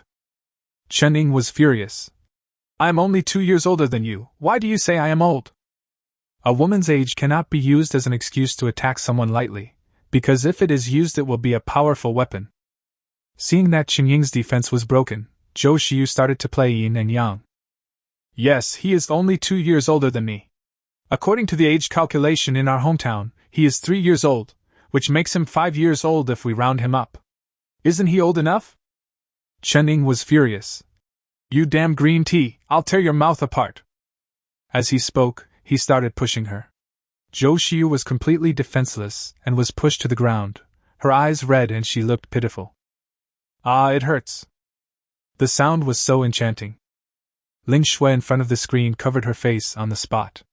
Speaker 1: Chining was furious. "I am only 2 years older than you, why do you say I am old?" A woman's age cannot be used as an excuse to attack someone lightly, because if it is used it will be a powerful weapon. Seeing that Qingying's defense was broken, Zhou Xiu started to play yin and yang. "Yes, he is only 2 years older than me. According to the age calculation in our hometown, he is 3 years old, which makes him 5 years old if we round him up. Isn't he old enough?" Chining was furious. "You damn green tea, I'll tear your mouth apart." As he spoke, he started pushing her. Zhou Xiu was completely defenseless and was pushed to the ground, her eyes red and she looked pitiful. "Ah, it hurts." The sound was so enchanting. Ling Shui in front of the screen covered her face on the spot.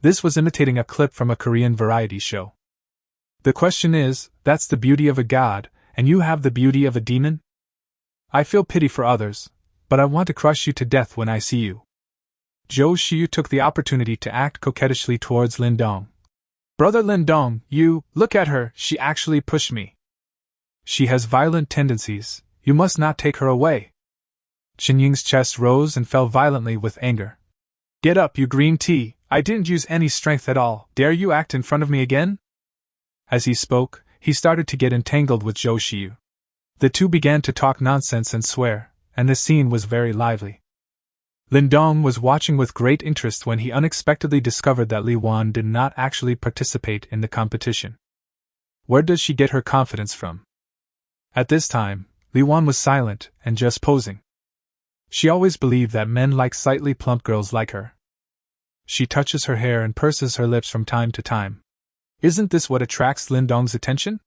Speaker 1: This was imitating a clip from a Korean variety show. "The question is, that's the beauty of a god, and you have the beauty of a demon? I feel pity for others, but I want to crush you to death when I see you." Zhou Xiu took the opportunity to act coquettishly towards Lindong. "Brother Lindong, look at her, she actually pushed me." She has violent tendencies, you must not take her away. Qinying's chest rose and fell violently with anger. Get up, you green tea, I didn't use any strength at all, dare you act in front of me again? As he spoke, he started to get entangled with Zhou Xiu. The two began to talk nonsense and swear, and the scene was very lively. Lindong was watching with great interest when he unexpectedly discovered that Li Wan did not actually participate in the competition. Where does she get her confidence from? At this time, Li Wan was silent and just posing. She always believed that men like slightly plump girls like her. She touches her hair and purses her lips from time to time. Isn't this what attracts Lindong's attention?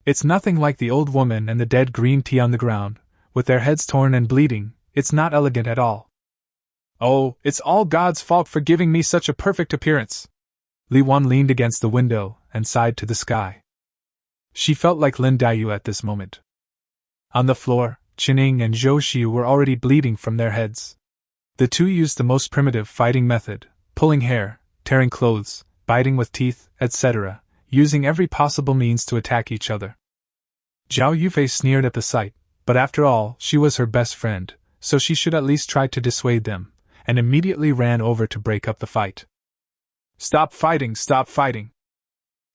Speaker 1: It's nothing like the old woman and the dead green tea on the ground, with their heads torn and bleeding. It's not elegant at all. Oh, it's all God's fault for giving me such a perfect appearance. Li Wan leaned against the window and sighed to the sky. She felt like Lin Dayu at this moment. On the floor, Qining and Zhou Xiu were already bleeding from their heads. The two used the most primitive fighting method, pulling hair, tearing clothes, biting with teeth, etc., using every possible means to attack each other. Zhao Yufei sneered at the sight, but after all, she was her best friend, so she should at least try to dissuade them, and immediately ran over to break up the fight. Stop fighting, stop fighting!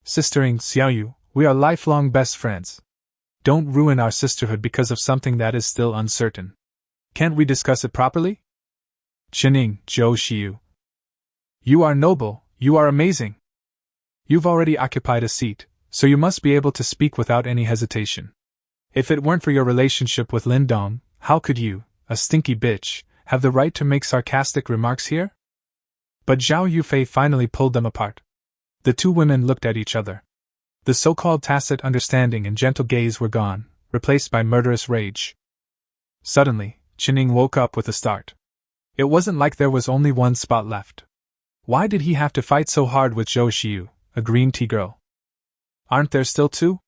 Speaker 1: Sistering Xiaoyu, we are lifelong best friends. Don't ruin our sisterhood because of something that is still uncertain. Can't we discuss it properly? Qining, Zhou Xiu. You are noble, you are amazing. You've already occupied a seat, so you must be able to speak without any hesitation. If it weren't for your relationship with Lindong, how could you, a stinky bitch, have the right to make sarcastic remarks here? But Zhao Yufei finally pulled them apart. The two women looked at each other. The so-called tacit understanding and gentle gaze were gone, replaced by murderous rage. Suddenly, Qining woke up with a start. It wasn't like there was only one spot left. Why did he have to fight so hard with Zhou Xiu, a green tea girl? Aren't there still two?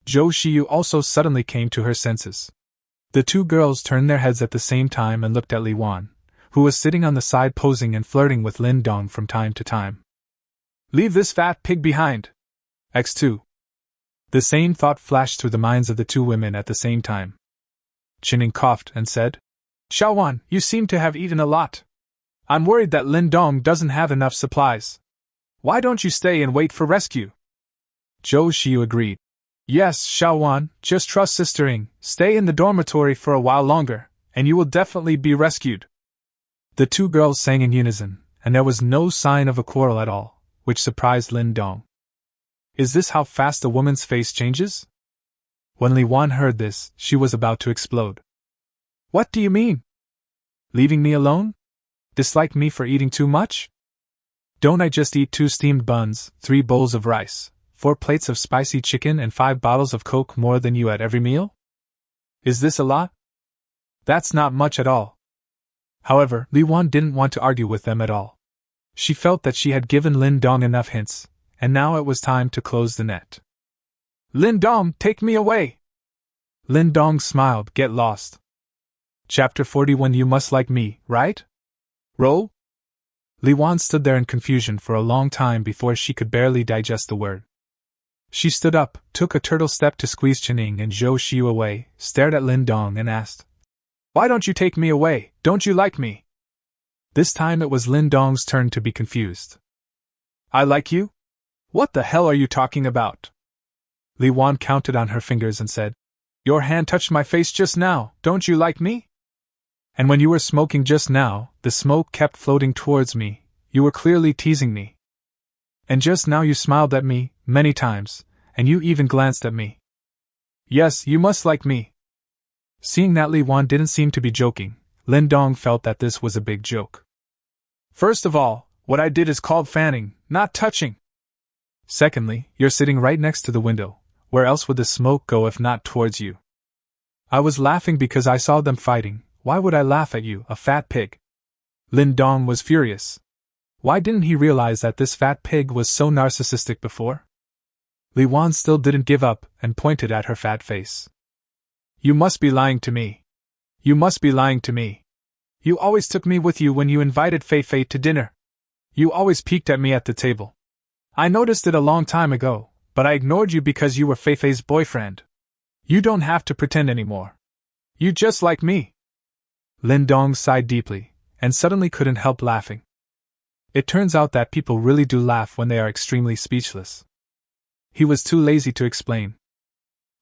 Speaker 1: Zhou Xiu also suddenly came to her senses. The two girls turned their heads at the same time and looked at Li Wan, who was sitting on the side posing and flirting with Lin Dong from time to time. Leave this fat pig behind! X2. The same thought flashed through the minds of the two women at the same time. Qining coughed and said, Xiaowan, you seem to have eaten a lot. I'm worried that Lindong doesn't have enough supplies. Why don't you stay and wait for rescue? Zhou Xiu agreed. Yes, Xiaowan, just trust sistering, stay in the dormitory for a while longer, and you will definitely be rescued. The two girls sang in unison, and there was no sign of a quarrel at all, which surprised Lindong. Is this how fast a woman's face changes? When Li Wan heard this, she was about to explode. What do you mean? Leaving me alone? Dislike me for eating too much? Don't I just eat 2 steamed buns, 3 bowls of rice, 4 plates of spicy chicken and 5 bottles of Coke more than you at every meal? Is this a lot? That's not much at all. However, Li Wan didn't want to argue with them at all. She felt that she had given Lindong enough hints, and now it was time to close the net. Lindong, take me away! Lindong smiled, get lost. Chapter 41. You must like me, right? Roll? Li Wan stood there in confusion for a long time before she could barely digest the word. She stood up, took a turtle step to squeeze Qining and Zhou Xiu away, stared at Lindong and asked, Why don't you take me away, don't you like me? This time it was Lindong's turn to be confused. I like you? What the hell are you talking about? Li Wan counted on her fingers and said, Your hand touched my face just now, don't you like me? And when you were smoking just now, the smoke kept floating towards me, you were clearly teasing me. And just now you smiled at me, many times, and you even glanced at me. Yes, you must like me. Seeing that Li Wan didn't seem to be joking, Lindong felt that this was a big joke. First of all, what I did is called fanning, not touching. Secondly, you're sitting right next to the window, where else would the smoke go if not towards you? I was laughing because I saw them fighting. Why would I laugh at you, a fat pig? Lindong was furious. Why didn't he realize that this fat pig was so narcissistic before? Li Wan still didn't give up and pointed at her fat face. You must be lying to me. You must be lying to me. You always took me with you when you invited Fei Fei to dinner. You always peeked at me at the table. I noticed it a long time ago, but I ignored you because you were Fei Fei's boyfriend. You don't have to pretend anymore. You just like me. Lindong sighed deeply, and suddenly couldn't help laughing. It turns out that people really do laugh when they are extremely speechless. He was too lazy to explain.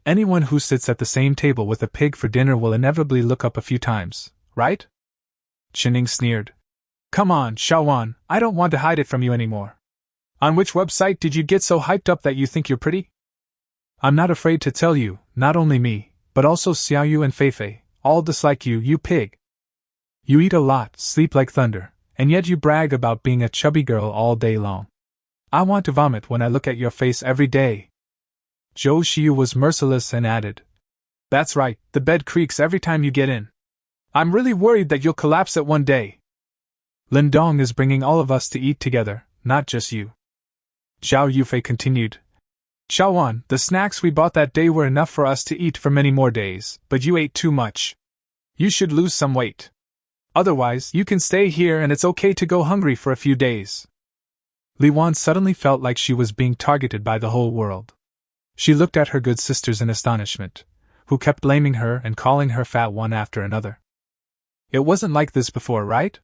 Speaker 1: Anyone who sits at the same table with a pig for dinner will inevitably look up a few times, right? Shining sneered. Come on, Xiaowan, I don't want to hide it from you anymore. On which website did you get so hyped up that you think you're pretty? I'm not afraid to tell you, not only me, but also Xiaoyu and Feifei, all dislike you, you pig. You eat a lot, sleep like thunder, and yet you brag about being a chubby girl all day long. I want to vomit when I look at your face every day. Zhou Xiu was merciless and added, That's right, the bed creaks every time you get in. I'm really worried that you'll collapse at one day. Lindong is bringing all of us to eat together, not just you. Zhao Yufei continued. Xiaowan, the snacks we bought that day were enough for us to eat for many more days, but you ate too much. You should lose some weight. Otherwise, you can stay here and it's okay to go hungry for a few days. Li Wan suddenly felt like she was being targeted by the whole world. She looked at her good sisters in astonishment, who kept blaming her and calling her fat one after another. It wasn't like this before, right?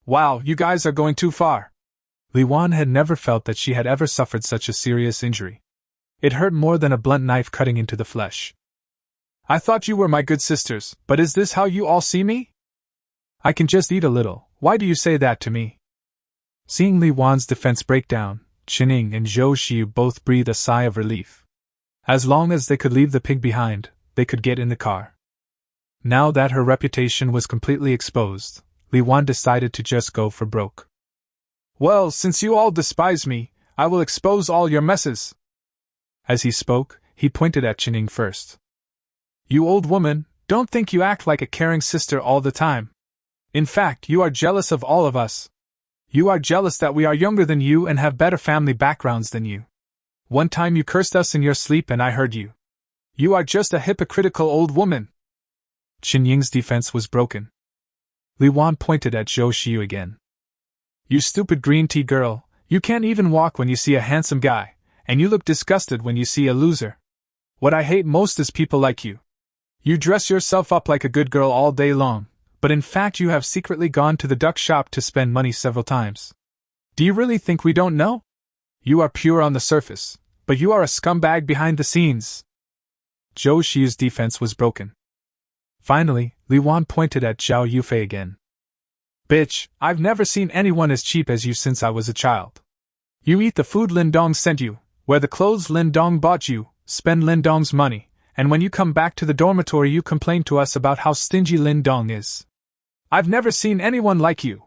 Speaker 1: Wow, you guys are going too far. Li Wan had never felt that she had ever suffered such a serious injury. It hurt more than a blunt knife cutting into the flesh. I thought you were my good sisters, but is this how you all see me? I can just eat a little, why do you say that to me? Seeing Li Wan's defense break down, Qining and Zhou Xiu both breathed a sigh of relief. As long as they could leave the pig behind, they could get in the car. Now that her reputation was completely exposed, Li Wan decided to just go for broke. Well, since you all despise me, I will expose all your messes. As he spoke, he pointed at Qining first. You old woman, don't think you act like a caring sister all the time. In fact, you are jealous of all of us. You are jealous that we are younger than you and have better family backgrounds than you. One time you cursed us in your sleep and I heard you. You are just a hypocritical old woman. Qin Ying's defense was broken. Li Wan pointed at Zhou Xiu again. You stupid green tea girl, you can't even walk when you see a handsome guy, and you look disgusted when you see a loser. What I hate most is people like you. You dress yourself up like a good girl all day long, but in fact you have secretly gone to the duck shop to spend money several times. Do you really think we don't know? You are pure on the surface, but you are a scumbag behind the scenes. Zhou Xiu's defense was broken. Finally, Li Wan pointed at Zhao Yufei again. Bitch, I've never seen anyone as cheap as you since I was a child. You eat the food Lindong sent you, wear the clothes Lindong bought you, spend Lindong's money, and when you come back to the dormitory you complain to us about how stingy Lindong is. I've never seen anyone like you.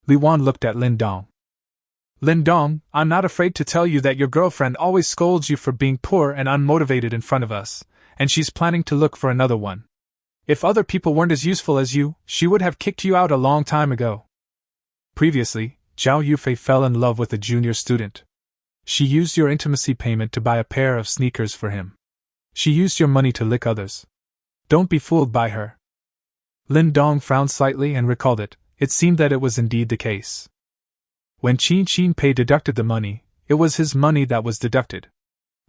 Speaker 1: Li Wan looked at Lindong. Lindong, I'm not afraid to tell you that your girlfriend always scolds you for being poor and unmotivated in front of us, and she's planning to look for another one. If other people weren't as useful as you, she would have kicked you out a long time ago. Previously, Zhao Yufei fell in love with a junior student. She used your intimacy payment to buy a pair of sneakers for him. She used your money to lick others. Don't be fooled by her. Lindong frowned slightly and recalled it. It seemed that it was indeed the case. When Qin Pei deducted the money, it was his money that was deducted.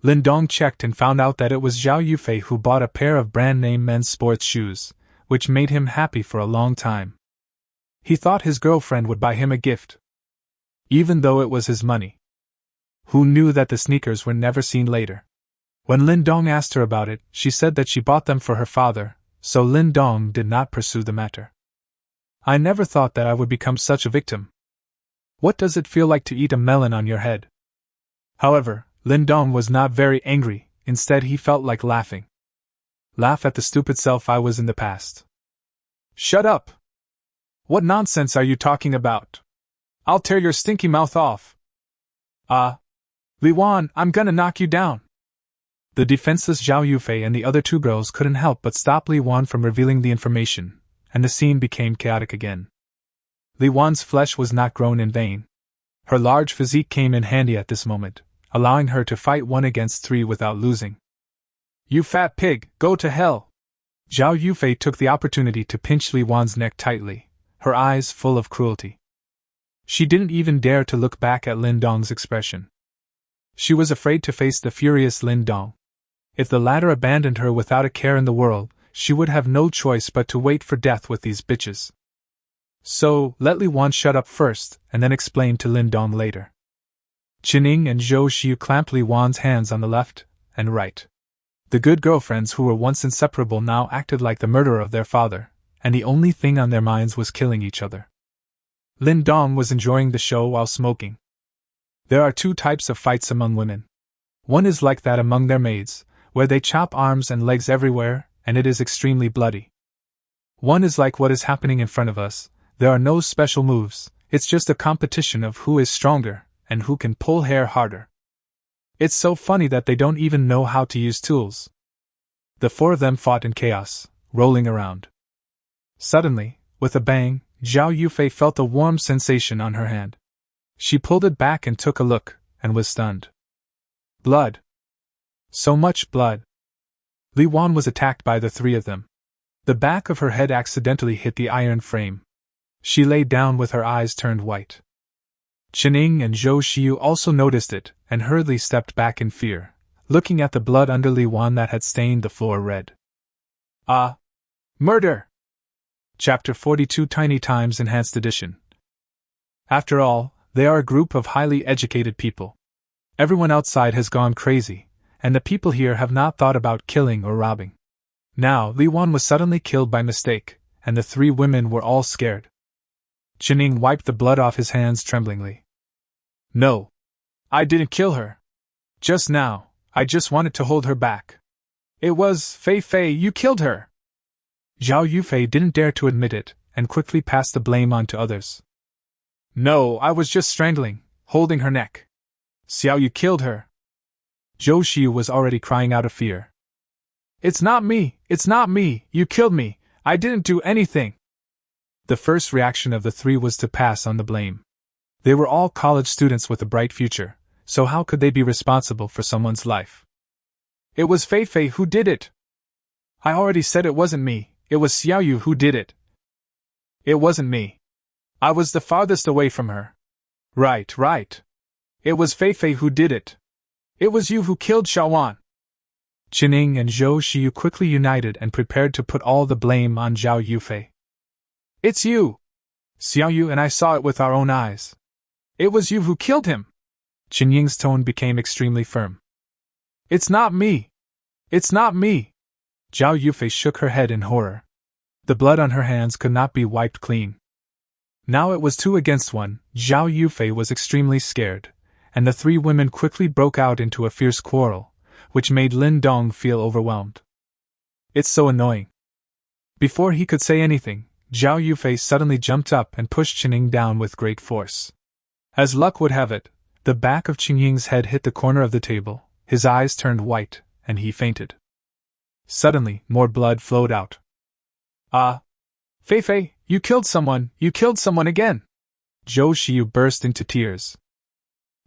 Speaker 1: Lindong checked and found out that it was Zhao Yufei who bought a pair of brand-name men's sports shoes, which made him happy for a long time. He thought his girlfriend would buy him a gift, even though it was his money. Who knew that the sneakers were never seen later? When Lindong asked her about it, she said that she bought them for her father, so Lindong did not pursue the matter. I never thought that I would become such a victim. What does it feel like to eat a melon on your head? However, Lindong was not very angry, instead he felt like laughing. Laugh at the stupid self I was in the past. Shut up! What nonsense are you talking about? I'll tear your stinky mouth off. Li Wan, I'm gonna knock you down. The defenseless Zhao Yufei and the other two girls couldn't help but stop Li Wan from revealing the information, and the scene became chaotic again. Li Wan's flesh was not grown in vain. Her large physique came in handy at this moment, allowing her to fight 1 against 3 without losing. You fat pig, go to hell! Zhao Yufei took the opportunity to pinch Li Wan's neck tightly, her eyes full of cruelty. She didn't even dare to look back at Lindong's expression. She was afraid to face the furious Lindong. If the latter abandoned her without a care in the world, she would have no choice but to wait for death with these bitches. So, let Li Wan shut up first, and then explain to Lin Dong later. Qining and Zhou Xiu clamped Li Wan's hands on the left and right. The good girlfriends who were once inseparable now acted like the murderer of their father, and the only thing on their minds was killing each other. Lin Dong was enjoying the show while smoking. There are two types of fights among women. One is like that among their maids, where they chop arms and legs everywhere, and it is extremely bloody. One is like what is happening in front of us. There are no special moves, it's just a competition of who is stronger, and who can pull hair harder. It's so funny that they don't even know how to use tools. The four of them fought in chaos, rolling around. Suddenly, with a bang, Zhao Yufei felt a warm sensation on her hand. She pulled it back and took a look, and was stunned. Blood. So much blood. Li Wan was attacked by the three of them. The back of her head accidentally hit the iron frame. She lay down with her eyes turned white. Qining and Zhou Xiu also noticed it, and hurriedly stepped back in fear, looking at the blood under Li Wan that had stained the floor red. Ah! Murder! Chapter 42 Tiny Times Enhanced Edition. After all, they are a group of highly educated people. Everyone outside has gone crazy, and the people here have not thought about killing or robbing. Now, Li Wan was suddenly killed by mistake, and the three women were all scared. Qining wiped the blood off his hands tremblingly. No. I didn't kill her. Just now, I just wanted to hold her back. It was Fei Fei, you killed her. Zhao Yufei didn't dare to admit it, and quickly passed the blame on to others. No, I was just strangling, holding her neck. Xiao, you killed her. Zhou Xiu was already crying out of fear. It's not me, you killed me, I didn't do anything. The first reaction of the three was to pass on the blame. They were all college students with a bright future, so how could they be responsible for someone's life? It was Fei Fei who did it. I already said it wasn't me, it was Xiao Yu who did it. It wasn't me. I was the farthest away from her. Right. It was Fei Fei who did it. It was you who killed Xiaowan. Qining and Zhou Xiu quickly united and prepared to put all the blame on Zhao Yufei. It's you! Xiao Yu and I saw it with our own eyes. It was you who killed him! Qinying's tone became extremely firm. It's not me! It's not me! Zhao Yufei shook her head in horror. The blood on her hands could not be wiped clean. Now it was 2 against 1, Zhao Yufei was extremely scared, and the three women quickly broke out into a fierce quarrel, which made Lin Dong feel overwhelmed. It's so annoying. Before he could say anything, Zhao Yufei suddenly jumped up and pushed Qining down with great force. As luck would have it, the back of Qinying's head hit the corner of the table, his eyes turned white, and he fainted. Suddenly, more blood flowed out. Ah! Fei Fei, you killed someone again! Zhou Xiu burst into tears.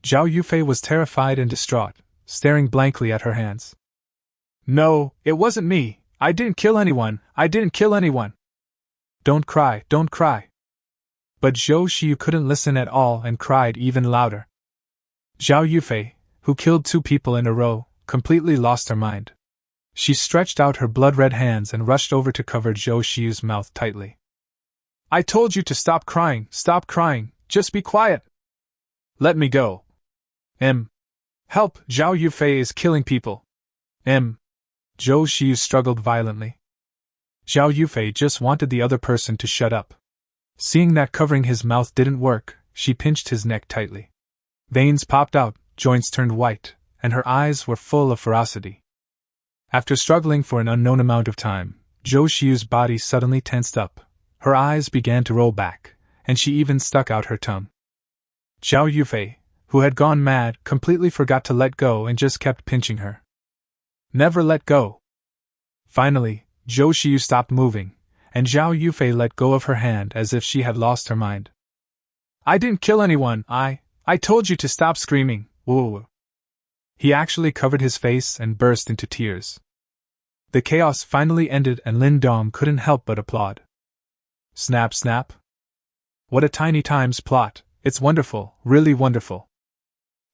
Speaker 1: Zhao Yufei was terrified and distraught, staring blankly at her hands. No, it wasn't me, I didn't kill anyone. Don't cry. But Zhou Xiu couldn't listen at all and cried even louder. Zhao Yufei, who killed 2 people in a row, completely lost her mind. She stretched out her blood-red hands and rushed over to cover Zhou Xiu's mouth tightly. I told you to stop crying, just be quiet. Let me go. Help, Zhao Yufei is killing people. Zhou Xiu struggled violently. Zhao Yufei just wanted the other person to shut up. Seeing that covering his mouth didn't work, she pinched his neck tightly. Veins popped out, joints turned white, and her eyes were full of ferocity. After struggling for an unknown amount of time, Zhou Xiu's body suddenly tensed up, her eyes began to roll back, and she even stuck out her tongue. Zhao Yufei, who had gone mad, completely forgot to let go and just kept pinching her. Never let go. Finally, Zhou Xiu stopped moving, and Zhao Yufei let go of her hand as if she had lost her mind. I didn't kill anyone, I told you to stop screaming, woo. He actually covered his face and burst into tears. The chaos finally ended and Lin Dong couldn't help but applaud. Snap snap. What a Tiny Times plot, it's wonderful, really wonderful.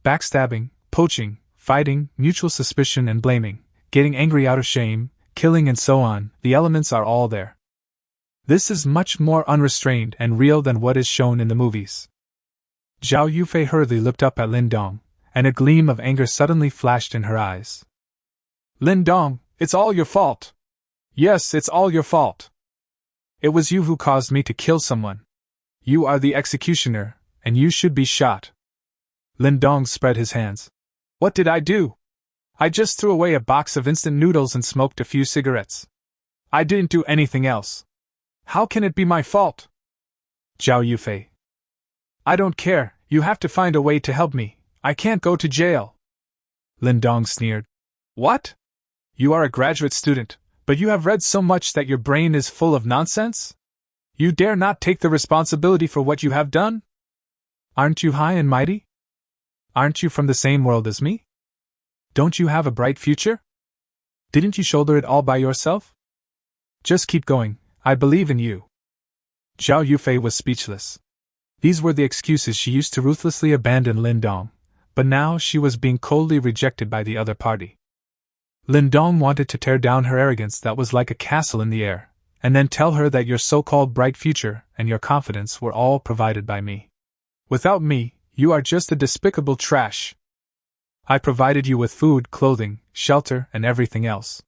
Speaker 1: Backstabbing, poaching, fighting, mutual suspicion and blaming, getting angry out of shame, killing and so on, the elements are all there. This is much more unrestrained and real than what is shown in the movies. Zhao Yufei hurriedly looked up at Lin Dong, and a gleam of anger suddenly flashed in her eyes. Lin Dong, it's all your fault. Yes, it's all your fault. It was you who caused me to kill someone. You are the executioner, and you should be shot. Lin Dong spread his hands. What did I do? I just threw away a box of instant noodles and smoked a few cigarettes. I didn't do anything else. How can it be my fault? Zhao Yufei. I don't care, you have to find a way to help me. I can't go to jail. Lin Dong sneered. What? You are a graduate student, but you have read so much that your brain is full of nonsense? You dare not take the responsibility for what you have done? Aren't you high and mighty? Aren't you from the same world as me? Don't you have a bright future? Didn't you shoulder it all by yourself? Just keep going, I believe in you. Zhao Yufei was speechless. These were the excuses she used to ruthlessly abandon Lin Dong, but now she was being coldly rejected by the other party. Lin Dong wanted to tear down her arrogance that was like a castle in the air, and then tell her that your so-called bright future and your confidence were all provided by me. Without me, you are just a despicable trash. I provided you with food, clothing, shelter, and everything else.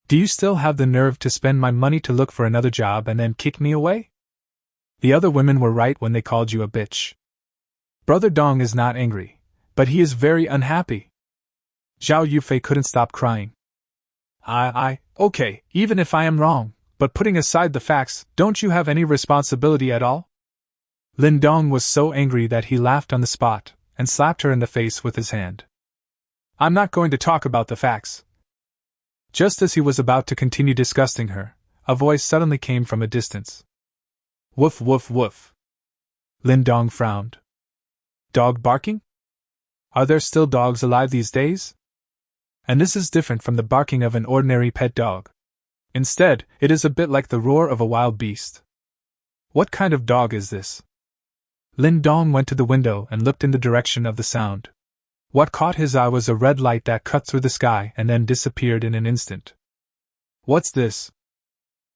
Speaker 1: Do you still have the nerve to spend my money to look for another job and then kick me away? The other women were right when they called you a bitch. Brother Dong is not angry, but he is very unhappy. Zhao Yufei couldn't stop crying. Okay, even if I am wrong, but putting aside the facts, don't you have any responsibility at all? Lin Dong was so angry that he laughed on the spot, and slapped her in the face with his hand. I'm not going to talk about the facts. Just as he was about to continue disgusting her, a voice suddenly came from a distance. Woof woof woof. Lin Dong frowned. Dog barking? Are there still dogs alive these days? And this is different from the barking of an ordinary pet dog. Instead, it is a bit like the roar of a wild beast. What kind of dog is this? Lin Dong went to the window and looked in the direction of the sound. What caught his eye was a red light that cut through the sky and then disappeared in an instant. What's this?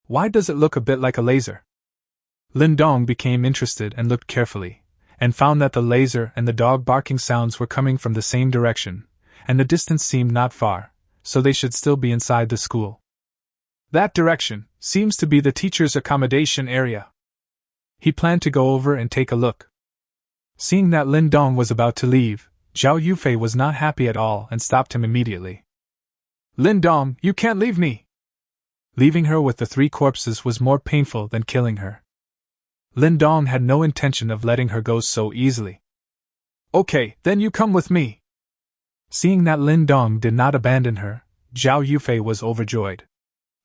Speaker 1: Why does it look a bit like a laser? Lin Dong became interested and looked carefully, and found that the laser and the dog barking sounds were coming from the same direction, and the distance seemed not far, so they should still be inside the school. That direction seems to be the teacher's accommodation area. He planned to go over and take a look. Seeing that Lin Dong was about to leave, Zhao Yufei was not happy at all and stopped him immediately. Lin Dong, you can't leave me! Leaving her with the 3 corpses was more painful than killing her. Lin Dong had no intention of letting her go so easily. Okay, then you come with me. Seeing that Lin Dong did not abandon her, Zhao Yufei was overjoyed.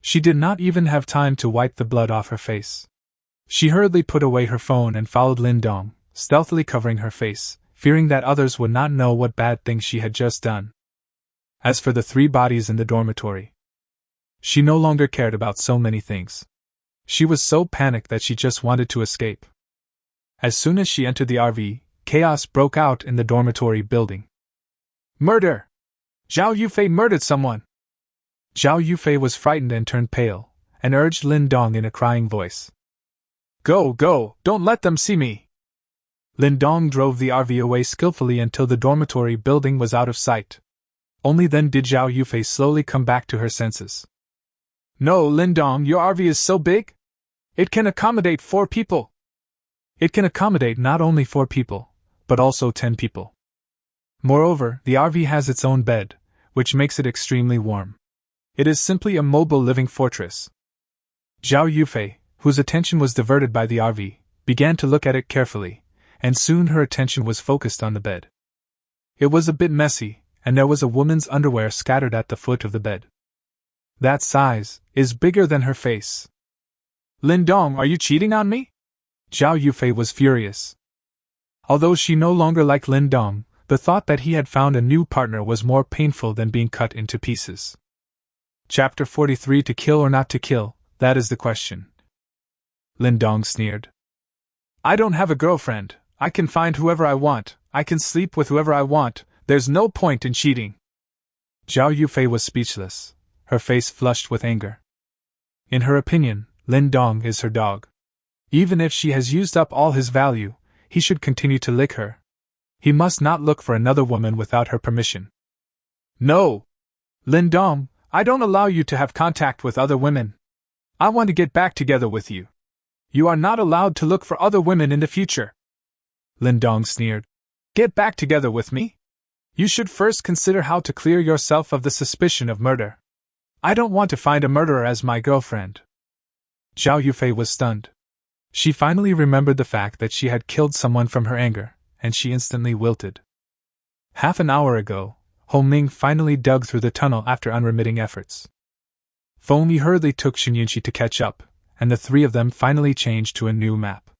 Speaker 1: She did not even have time to wipe the blood off her face. She hurriedly put away her phone and followed Lin Dong, stealthily covering her face, fearing that others would not know what bad thing she had just done. As for the 3 bodies in the dormitory, she no longer cared about so many things. She was so panicked that she just wanted to escape. As soon as she entered the RV, chaos broke out in the dormitory building. Murder! Zhao Yufei murdered someone! Zhao Yufei was frightened and turned pale, and urged Lin Dong in a crying voice. Go, don't let them see me! Lin Dong drove the RV away skillfully until the dormitory building was out of sight. Only then did Zhao Yufei slowly come back to her senses. No, Lin Dong, your RV is so big? It can accommodate 4 people. It can accommodate not only 4 people, but also 10 people. Moreover, the RV has its own bed, which makes it extremely warm. It is simply a mobile living fortress. Zhao Yufei, whose attention was diverted by the RV, began to look at it carefully, and soon her attention was focused on the bed. It was a bit messy, and there was a woman's underwear scattered at the foot of the bed. That size is bigger than her face. Lin Dong, are you cheating on me? Zhao Yufei was furious. Although she no longer liked Lin Dong, the thought that he had found a new partner was more painful than being cut into pieces. Chapter 43. To kill or not to kill, that is the question. Lin Dong sneered. I don't have a girlfriend. I can find whoever I want. I can sleep with whoever I want. There's no point in cheating. Zhao Yufei was speechless, her face flushed with anger. In her opinion, Lin Dong is her dog. Even if she has used up all his value, he should continue to lick her. He must not look for another woman without her permission. No! Lindong, I don't allow you to have contact with other women. I want to get back together with you. You are not allowed to look for other women in the future. Lindong sneered. Get back together with me? You should first consider how to clear yourself of the suspicion of murder. I don't want to find a murderer as my girlfriend. Zhao Yufei was stunned. She finally remembered the fact that she had killed someone from her anger, and she instantly wilted. Half an hour ago, Ho Ming finally dug through the tunnel after unremitting efforts. Feng Yi hurriedly took Shinyunchi to catch up, and the three of them finally changed to a new map.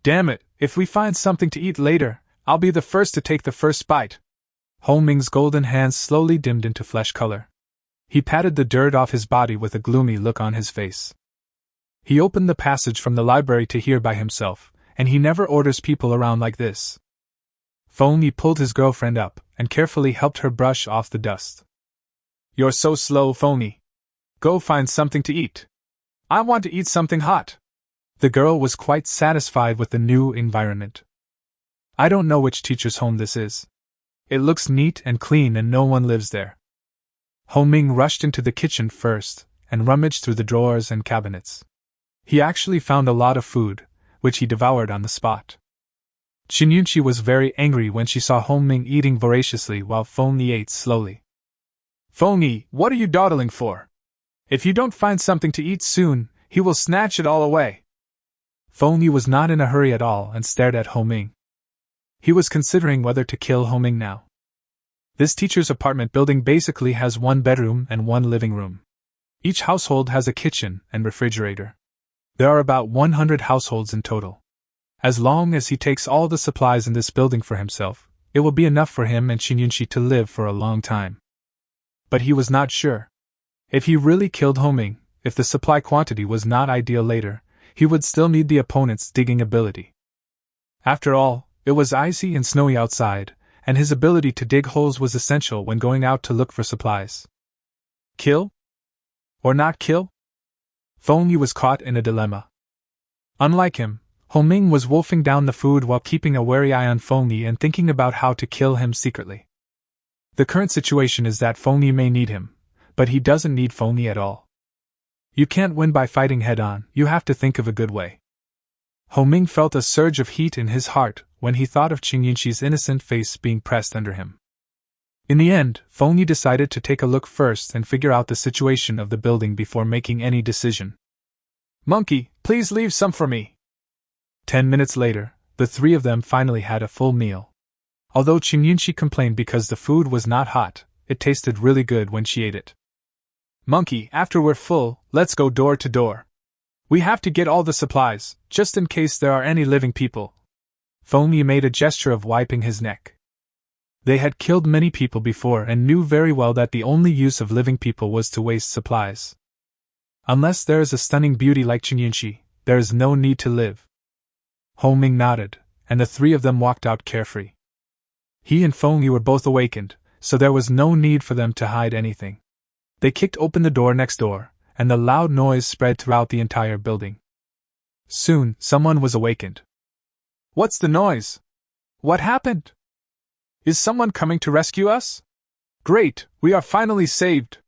Speaker 1: Damn it, if we find something to eat later, I'll be the first to take the first bite. Ho Ming's golden hands slowly dimmed into flesh color. He patted the dirt off his body with a gloomy look on his face. He opened the passage from the library to hear by himself, and he never orders people around like this. Feng Yi pulled his girlfriend up and carefully helped her brush off the dust. You're so slow, Feng Yi. Go find something to eat. I want to eat something hot. The girl was quite satisfied with the new environment. I don't know which teacher's home this is. It looks neat and clean and no one lives there. Ho Ming rushed into the kitchen first and rummaged through the drawers and cabinets. He actually found a lot of food, which he devoured on the spot. Shinyunchi was very angry when she saw Ho Ming eating voraciously while Feng Yi ate slowly. Feng Yi, what are you dawdling for? If you don't find something to eat soon, he will snatch it all away. Feng Yi was not in a hurry at all and stared at Ho Ming. He was considering whether to kill Ho Ming now. This teacher's apartment building basically has one bedroom and one living room. Each household has a kitchen and refrigerator. There are about 100 households in total. As long as he takes all the supplies in this building for himself, it will be enough for him and Shinyunchi to live for a long time. But he was not sure. If he really killed Ho Ming, if the supply quantity was not ideal later, he would still need the opponent's digging ability. After all, it was icy and snowy outside, and his ability to dig holes was essential when going out to look for supplies. Kill? Or not kill? Feng Yi was caught in a dilemma. Unlike him, Ho Ming was wolfing down the food while keeping a wary eye on Feng Yi and thinking about how to kill him secretly. The current situation is that Feng Yi may need him, but he doesn't need Feng Yi at all. You can't win by fighting head-on, you have to think of a good way. Ho Ming felt a surge of heat in his heart when he thought of Qingyunqi's innocent face being pressed under him. In the end, Feng Yi decided to take a look first and figure out the situation of the building before making any decision. Monkey, please leave some for me. 10 minutes later, the three of them finally had a full meal. Although Qingyunqi complained because the food was not hot, it tasted really good when she ate it. Monkey, after we're full, let's go door to door. We have to get all the supplies, just in case there are any living people. Feng Yi made a gesture of wiping his neck. They had killed many people before and knew very well that the only use of living people was to waste supplies. Unless there is a stunning beauty like Qingyunqi, there is no need to live. Ho Ming nodded, and the three of them walked out carefree. He and Feng Yi were both awakened, so there was no need for them to hide anything. They kicked open the door next door, and the loud noise spread throughout the entire building. Soon, someone was awakened. What's the noise? What happened? Is someone coming to rescue us? Great, we are finally saved.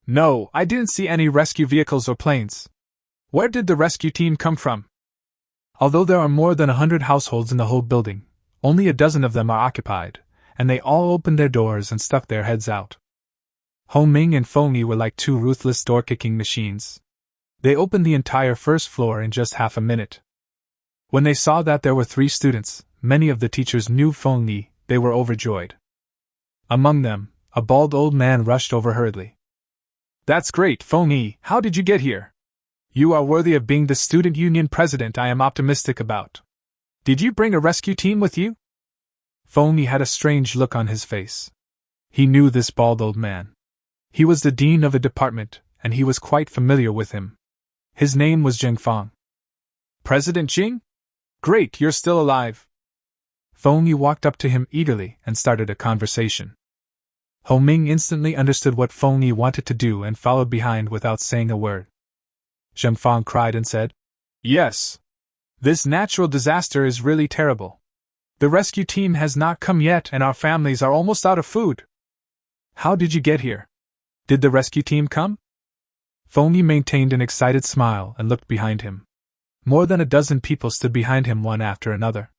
Speaker 1: No, I didn't see any rescue vehicles or planes. Where did the rescue team come from? Although there are more than 100 households in the whole building, only a dozen of them are occupied, and they all opened their doors and stuck their heads out. Ho Ming and Feng Yi were like two ruthless door-kicking machines. They opened the entire first floor in just half a minute. When they saw that there were 3 students, many of the teachers knew Feng Yi, they were overjoyed. Among them, a bald old man rushed over hurriedly. That's great, Feng Yi, how did you get here? You are worthy of being the student union president I am optimistic about. Did you bring a rescue team with you? Feng Yi had a strange look on his face. He knew this bald old man. He was the dean of a department, and he was quite familiar with him. His name was Zheng Fang. President Jing? Great, you're still alive. Feng Yi walked up to him eagerly and started a conversation. Ho Ming instantly understood what Feng Yi wanted to do and followed behind without saying a word. Zheng Fang cried and said, "Yes. This natural disaster is really terrible. The rescue team has not come yet and our families are almost out of food. How did you get here? Did the rescue team come?" Feng Yi maintained an excited smile and looked behind him. More than a dozen people stood behind him one after another.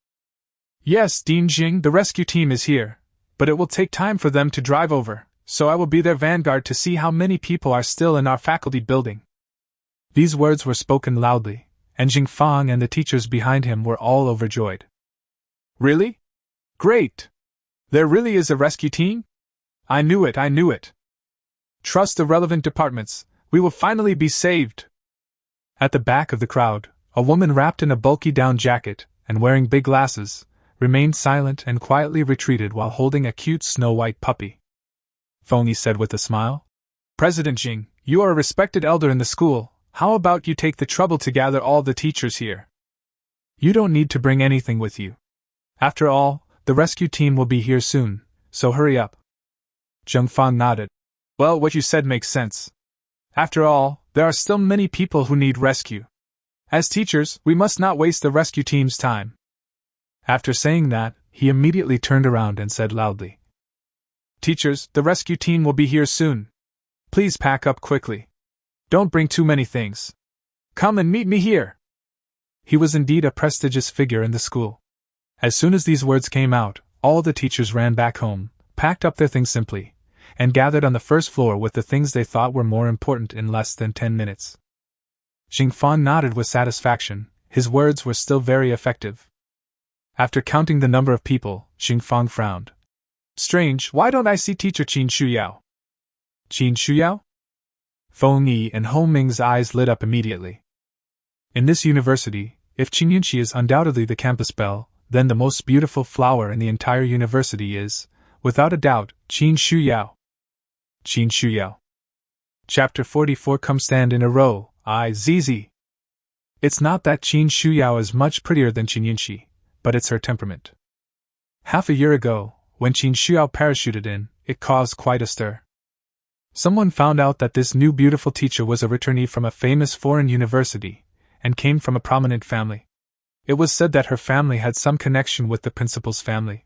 Speaker 1: "Yes, Dean Jing, the rescue team is here, but it will take time for them to drive over, so I will be their vanguard to see how many people are still in our faculty building." These words were spoken loudly, and Jing Fang and the teachers behind him were all overjoyed. "Really? Great! There really is a rescue team? I knew it. Trust the relevant departments, we will finally be saved." At the back of the crowd, a woman wrapped in a bulky down jacket and wearing big glasses remained silent and quietly retreated while holding a cute snow-white puppy. Feng Yi said with a smile, "President Jing, you are a respected elder in the school. How about you take the trouble to gather all the teachers here? You don't need to bring anything with you. After all, the rescue team will be here soon, so hurry up." Zheng Fang nodded. "Well, what you said makes sense. After all, there are still many people who need rescue. As teachers, we must not waste the rescue team's time." After saying that, he immediately turned around and said loudly, "Teachers, the rescue team will be here soon. Please pack up quickly. Don't bring too many things. Come and meet me here." He was indeed a prestigious figure in the school. As soon as these words came out, all the teachers ran back home, packed up their things simply, and gathered on the first floor with the things they thought were more important in less than 10 minutes. Jing Fan nodded with satisfaction. His words were still very effective. After counting the number of people, Jing Fang frowned. "Strange, why don't I see teacher Qin Shuyao?" "Qin Shuyao?" Feng Yi and Ho Ming's eyes lit up immediately. In this university, if Qin Yunqi is undoubtedly the campus belle, then the most beautiful flower in the entire university is, without a doubt, Qin Shuyao. Qin Shuyao. Chapter 44. Come stand in a row, IZZ. It's not that Qin Shuyao is much prettier than Qin Yunqi, but it's her temperament. Half a year ago, when Qin Shuyao parachuted in, it caused quite a stir. Someone found out that this new beautiful teacher was a returnee from a famous foreign university, and came from a prominent family. It was said that her family had some connection with the principal's family.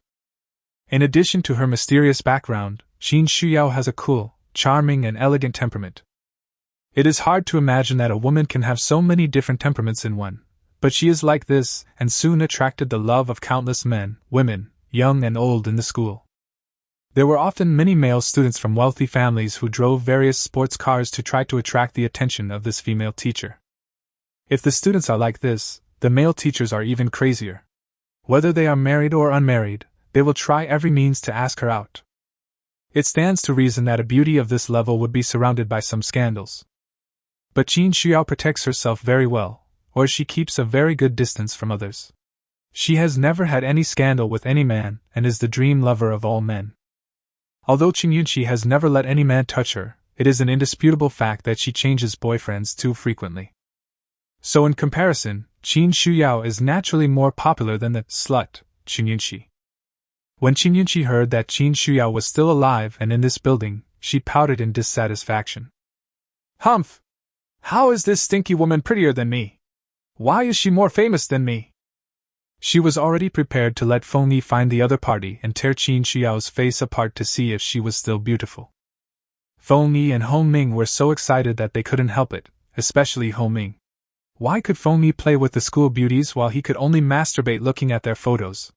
Speaker 1: In addition to her mysterious background, Qin Shuyao has a cool, charming and elegant temperament. It is hard to imagine that a woman can have so many different temperaments in one, but she is like this, and soon attracted the love of countless men, women, young and old in the school. There were often many male students from wealthy families who drove various sports cars to try to attract the attention of this female teacher. If the students are like this, the male teachers are even crazier. Whether they are married or unmarried, they will try every means to ask her out. It stands to reason that a beauty of this level would be surrounded by some scandals. But Qin Shuyao protects herself very well, or she keeps a very good distance from others. She has never had any scandal with any man and is the dream lover of all men. Although Qin Yunqi has never let any man touch her, it is an indisputable fact that she changes boyfriends too frequently. So in comparison, Qin Shuyao is naturally more popular than the slut, Qin Yunqi. When Qin Yunqi heard that Qin Shuyao was still alive and in this building, she pouted in dissatisfaction. "Humph! How is this stinky woman prettier than me? Why is she more famous than me?" She was already prepared to let Feng Yi find the other party and tear Qin Shuyao's face apart to see if she was still beautiful. Feng Yi and Ho Ming were so excited that they couldn't help it, especially Ho Ming. Why could Feng Yi play with the school beauties while he could only masturbate looking at their photos?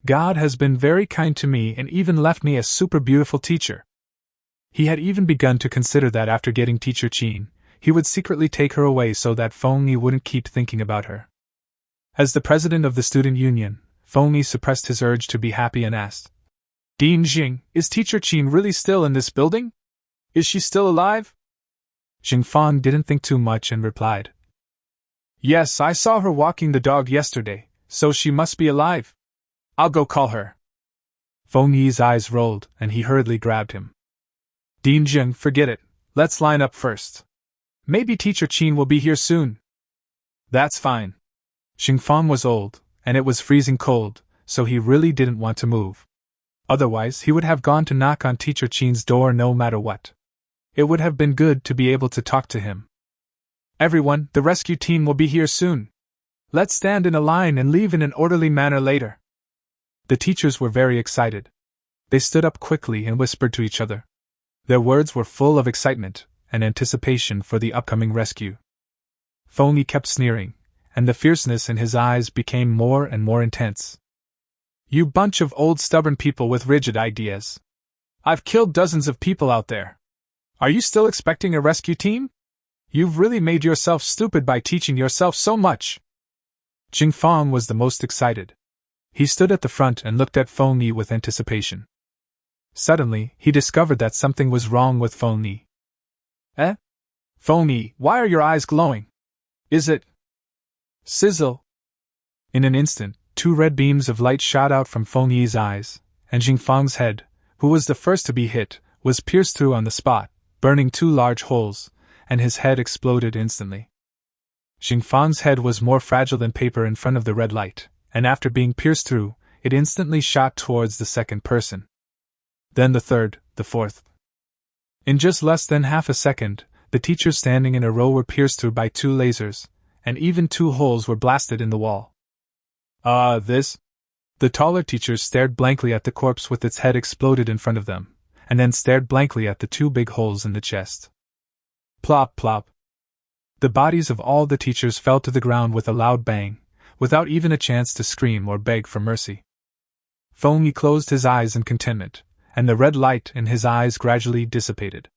Speaker 1: God has been very kind to me and even left me a super beautiful teacher. He had even begun to consider that after getting teacher Qin, he would secretly take her away so that Feng Yi wouldn't keep thinking about her. As the president of the student union, Feng Yi suppressed his urge to be happy and asked, "Dean Jing, is teacher Qin really still in this building? Is she still alive?" Jing Fan didn't think too much and replied, "Yes, I saw her walking the dog yesterday, so she must be alive. I'll go call her." Feng Yi's eyes rolled, and he hurriedly grabbed him. "Dean Jing, forget it. Let's line up first. Maybe teacher Qin will be here soon." "That's fine." Xingfang was old, and it was freezing cold, so he really didn't want to move. Otherwise, he would have gone to knock on Teacher Chin's door no matter what. It would have been good to be able to talk to him. Everyone, the rescue team will be here soon. Let's stand in a line and leave in an orderly manner later. The teachers were very excited. They stood up quickly and whispered to each other. Their words were full of excitement and anticipation for the upcoming rescue. Feng kept sneering, and the fierceness in his eyes became more and more intense. You bunch of old stubborn people with rigid ideas. I've killed dozens of people out there. Are you still expecting a rescue team? You've really made yourself stupid by teaching yourself so much. Jingfang was the most excited. He stood at the front and looked at Feng Yi with anticipation. Suddenly, he discovered that something was wrong with Feng Yi. Eh? Feng Yi, why are your eyes glowing? Is it... Sizzle? In an instant, 2 red beams of light shot out from Feng Yi's eyes, and Jingfang's head, who was the first to be hit, was pierced through on the spot, burning 2 large holes, and his head exploded instantly. Jingfang's head was more fragile than paper in front of the red light, and after being pierced through, it instantly shot towards the second person. Then the third, the fourth. In just less than half a second, the teachers standing in a row were pierced through by 2 lasers, and even 2 holes were blasted in the wall. This? The taller teachers stared blankly at the corpse with its head exploded in front of them, and then stared blankly at the 2 big holes in the chest. Plop, plop. The bodies of all the teachers fell to the ground with a loud bang, without even a chance to scream or beg for mercy. Feng Yi closed his eyes in contentment, and the red light in his eyes gradually dissipated.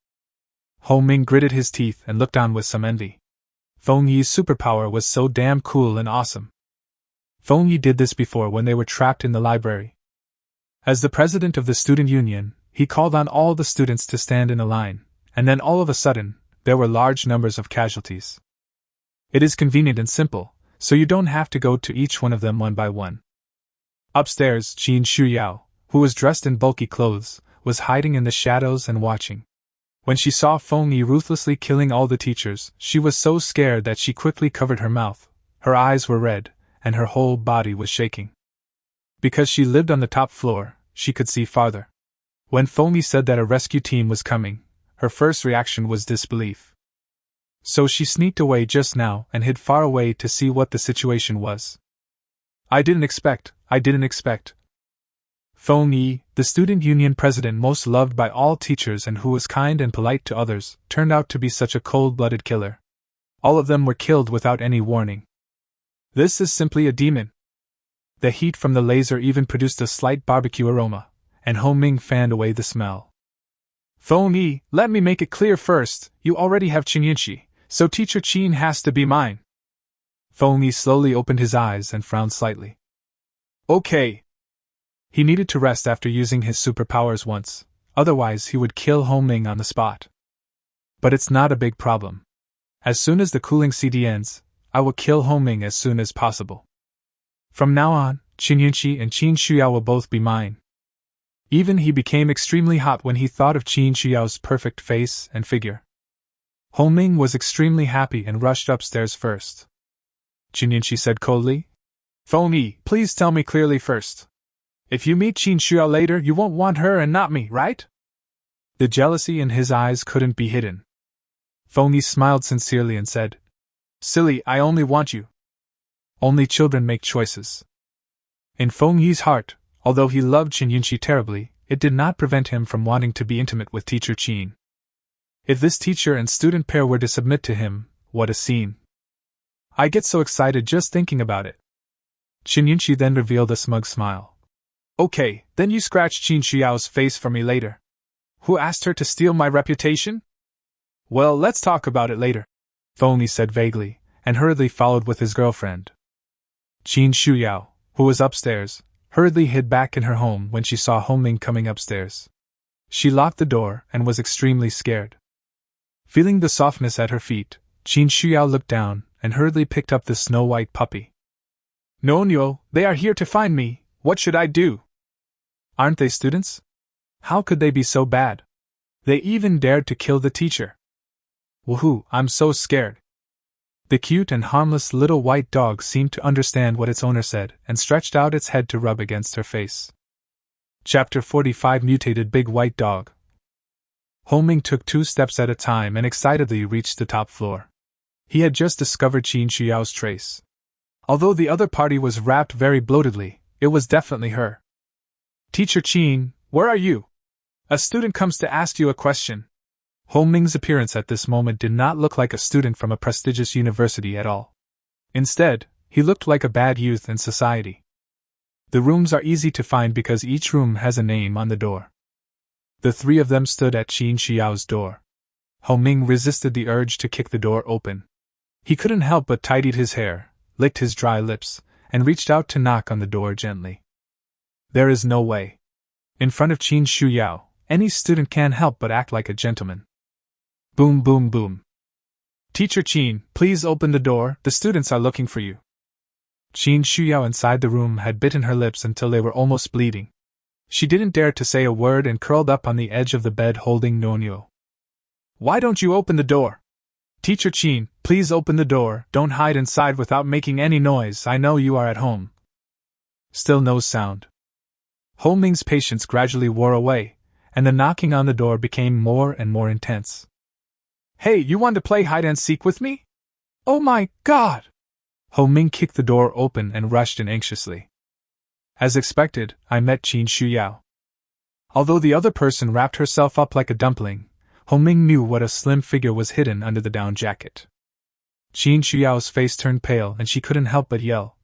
Speaker 1: Ho Ming gritted his teeth and looked on with some envy. Feng Yi's superpower was so damn cool and awesome. Feng Yi did this before when they were trapped in the library. As the president of the student union, he called on all the students to stand in a line, and then all of a sudden, there were large numbers of casualties. It is convenient and simple, so you don't have to go to each one of them one by one. Upstairs, Qin Shuyao, who was dressed in bulky clothes, was hiding in the shadows and watching. When she saw Feng Yi ruthlessly killing all the teachers, she was so scared that she quickly covered her mouth, her eyes were red, and her whole body was shaking. Because she lived on the top floor, she could see farther. When Feng Yi said that a rescue team was coming, her first reaction was disbelief. So she sneaked away just now and hid far away to see what the situation was. I didn't expect. Feng Yi, the student union president most loved by all teachers and who was kind and polite to others, turned out to be such a cold-blooded killer. All of them were killed without any warning. This is simply a demon. The heat from the laser even produced a slight barbecue aroma, and Ho Ming fanned away the smell. Feng Yi, let me make it clear first, you already have Qinyanxi, so Teacher Qin has to be mine. Feng Yi slowly opened his eyes and frowned slightly. Okay. He needed to rest after using his superpowers once, otherwise he would kill Ho Ming on the spot. But it's not a big problem. As soon as the cooling CD ends, I will kill Ho Ming as soon as possible. From now on, Qinyanxi and Qin Shuyao will both be mine. Even he became extremely hot when he thought of Qin Shuyao's perfect face and figure. Ho Ming was extremely happy and rushed upstairs first. Qinyanxi said coldly, Feng Yi, please tell me clearly first. If you meet Qin Shuyao later, you won't want her and not me, right? The jealousy in his eyes couldn't be hidden. Feng Yi smiled sincerely and said, Silly, I only want you. Only children make choices. In Feng Yi's heart, although he loved Qinyanxi terribly, it did not prevent him from wanting to be intimate with Teacher Qin. If this teacher and student pair were to submit to him, what a scene. I get so excited just thinking about it. Qinyanxi then revealed a smug smile. Okay, then you scratch Qin Shuyao's face for me later. Who asked her to steal my reputation? Well, let's talk about it later, Feng Yi said vaguely, and hurriedly followed with his girlfriend. Qin Shuyao, who was upstairs, hurriedly hid back in her home when she saw Ho Ming coming upstairs. She locked the door and was extremely scared. Feeling the softness at her feet, Qin Shuyao looked down and hurriedly picked up the snow-white puppy. Nonyo, they are here to find me, what should I do? Aren't they students? How could they be so bad? They even dared to kill the teacher. Woohoo, I'm so scared. The cute and harmless little white dog seemed to understand what its owner said and stretched out its head to rub against her face. Chapter 45 Mutated Big White Dog. Ho-ming took 2 steps at a time and excitedly reached the top floor. He had just discovered Qin Xiao's trace. Although the other party was wrapped very bloatedly, it was definitely her. Teacher Qin, where are you? A student comes to ask you a question. Ho-ming's appearance at this moment did not look like a student from a prestigious university at all. Instead, he looked like a bad youth in society. The rooms are easy to find because each room has a name on the door. The 3 of them stood at Qin Xiao's door. Ho-ming resisted the urge to kick the door open. He couldn't help but tidied his hair, licked his dry lips, and reached out to knock on the door gently. There is no way. In front of Qin Xiao, any student can't help but act like a gentleman. Boom, boom, boom. Teacher Qin, please open the door, the students are looking for you. Qin Xiao inside the room had bitten her lips until they were almost bleeding. She didn't dare to say a word and curled up on the edge of the bed holding Nonyo. Why don't you open the door? Teacher Qin, please open the door, don't hide inside without making any noise, I know you are at home. Still no sound. Ho-ming's patience gradually wore away, and the knocking on the door became more and more intense. Hey, you want to play hide-and-seek with me? Oh my god! Ho-ming kicked the door open and rushed in anxiously. As expected, I met Qin Xiao. Although the other person wrapped herself up like a dumpling, Ho-ming knew what a slim figure was hidden under the down jacket. Qin Xiao's face turned pale and she couldn't help but yell.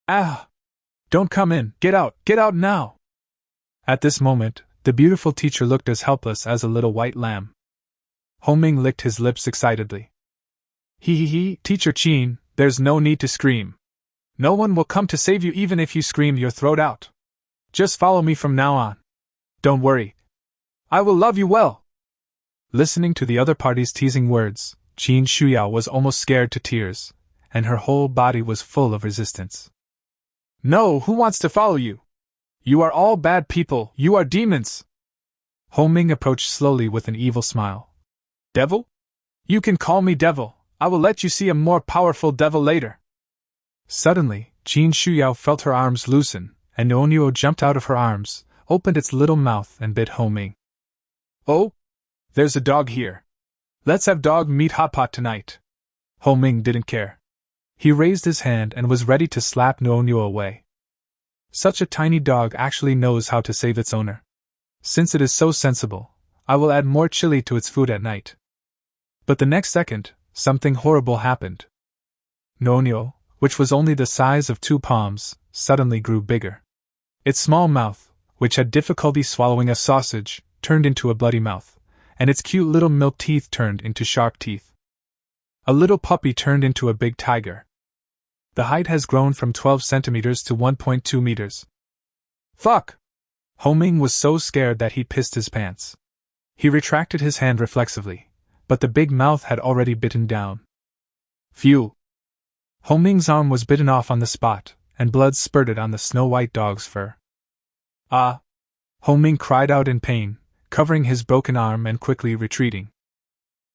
Speaker 1: Ah! Don't come in, get out now! At this moment, the beautiful teacher looked as helpless as a little white lamb. Ho-ming licked his lips excitedly. He, Teacher Qin, there's no need to scream. No one will come to save you even if you scream your throat out. Just follow me from now on. Don't worry. I will love you well. Listening to the other party's teasing words, Qin Xiao was almost scared to tears, and her whole body was full of resistance. No, who wants to follow you? You are all bad people, you are demons. Ho-ming approached slowly with an evil smile. Devil? You can call me devil. I will let you see a more powerful devil later. Suddenly, Qin Xiao felt her arms loosen, and Nonyo jumped out of her arms, opened its little mouth and bit Ho-ming. Oh? There's a dog here. Let's have dog meat hot pot tonight. Ho-ming didn't care. He raised his hand and was ready to slap Nonyo away. Such a tiny dog actually knows how to save its owner. Since it is so sensible, I will add more chili to its food at night. But the next second, something horrible happened. Nonyo, which was only the size of 2 palms, suddenly grew bigger. Its small mouth, which had difficulty swallowing a sausage, turned into a bloody mouth, and its cute little milk teeth turned into sharp teeth. A little puppy turned into a big tiger. The height has grown from 12 centimeters to 1.2 meters. Fuck! Ho-ming was so scared that he pissed his pants. He retracted his hand reflexively, but the big mouth had already bitten down. Phew! Ho-ming's arm was bitten off on the spot, and blood spurted on the snow-white dog's fur. Ah! Ho-ming cried out in pain, covering his broken arm and quickly retreating.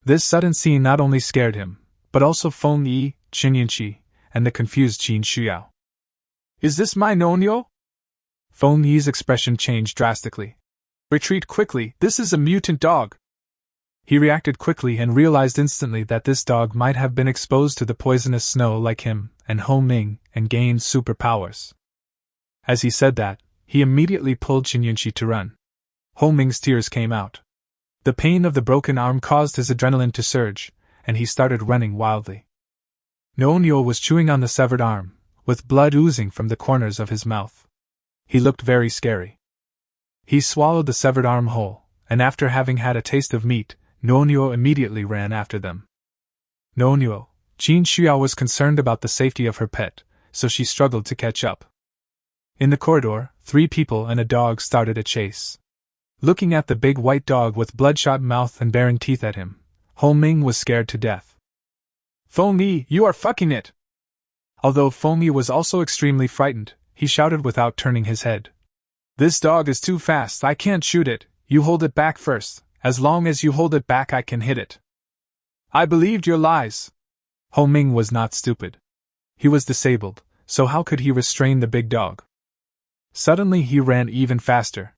Speaker 1: This sudden scene not only scared him, but also Feng Yi, Qinyanqi, and the confused Qin Xiao. Is this my Nonyo? Feng Yi's expression changed drastically. Retreat quickly, this is a mutant dog. He reacted quickly and realized instantly that this dog might have been exposed to the poisonous snow like him and Ho-ming and gained superpowers. As he said that, he immediately pulled Qinyanqi to run. Ho-ming's tears came out. The pain of the broken arm caused his adrenaline to surge, and he started running wildly. Nonyo was chewing on the severed arm, with blood oozing from the corners of his mouth. He looked very scary. He swallowed the severed arm whole, and after having had a taste of meat, Nonyo immediately ran after them. Nonyo, Qin Xiao was concerned about the safety of her pet, so she struggled to catch up. In the corridor, 3 people and a dog started a chase. Looking at the big white dog with bloodshot mouth and baring teeth at him, Ho-ming was scared to death. Feng Yi, you are fucking it! Although Feng Yi was also extremely frightened, he shouted without turning his head. This dog is too fast, I can't shoot it, you hold it back first. As long as you hold it back I can hit it. I believed your lies. Ho-ming was not stupid. He was disabled, so how could he restrain the big dog? Suddenly he ran even faster,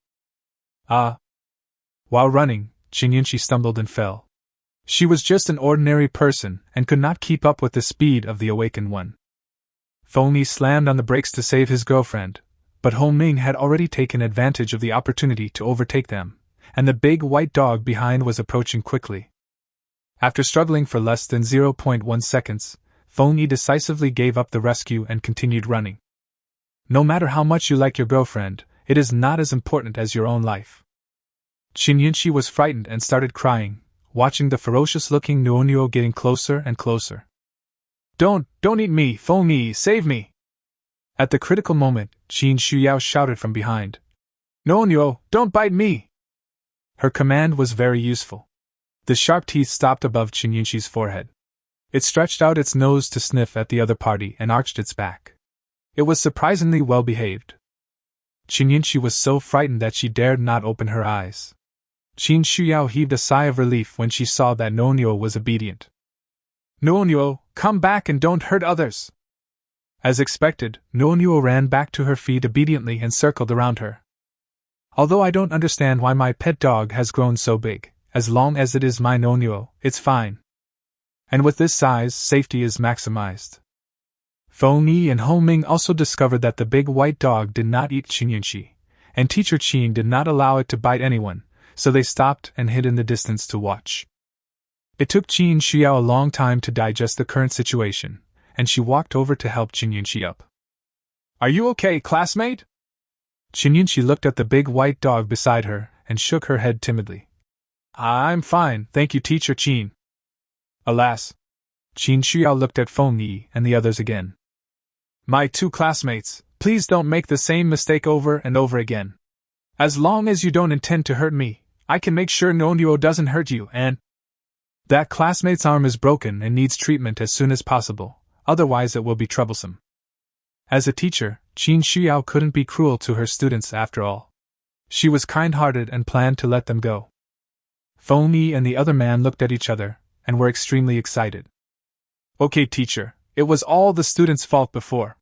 Speaker 1: Ah! While running, Qingyunqi stumbled and fell. She was just an ordinary person and could not keep up with the speed of the awakened one. Fengyi slammed on the brakes to save his girlfriend, but Hongming had already taken advantage of the opportunity to overtake them, and the big white dog behind was approaching quickly. After struggling for less than 0.1 seconds, Fengyi decisively gave up the rescue and continued running. No matter how much you like your girlfriend, it is not as important as your own life. Qingyunqi was frightened and started crying, watching the ferocious-looking Nuonuo getting closer and closer. Don't eat me, Fengyi, save me! At the critical moment, Qin Shuyao shouted from behind. Nuonuo, don't bite me! Her command was very useful. The sharp teeth stopped above Qingyunqi's forehead. It stretched out its nose to sniff at the other party and arched its back. It was surprisingly well behaved. Qingyunqi was so frightened that she dared not open her eyes. Qin Shuyao heaved a sigh of relief when she saw that Nuonuo was obedient. Nuonuo, come back and don't hurt others! As expected, Nuonuo ran back to her feet obediently and circled around her. Although I don't understand why my pet dog has grown so big, as long as it is my Nuonuo, it's fine. And with this size, safety is maximized. Fengyi and Hongming also discovered that the big white dog did not eat Qingyunqi, and Teacher Qin did not allow it to bite anyone, so they stopped and hid in the distance to watch. It took Qin Shuyao a long time to digest the current situation, and she walked over to help Qingyunqi up. Are you okay, classmate? Qingyunqi looked at the big white dog beside her and shook her head timidly. I'm fine, thank you, Teacher Qin. Alas! Qin Shuyao looked at Fengyi and the others again. My two classmates, please don't make the same mistake over and over again. As long as you don't intend to hurt me, I can make sure Nuonuo doesn't hurt you, and that classmate's arm is broken and needs treatment as soon as possible, otherwise it will be troublesome. As a teacher, Qin Shuyao couldn't be cruel to her students after all. She was kind-hearted and planned to let them go. Fengyi and the other man looked at each other and were extremely excited. Okay, teacher, it was all the students' fault before.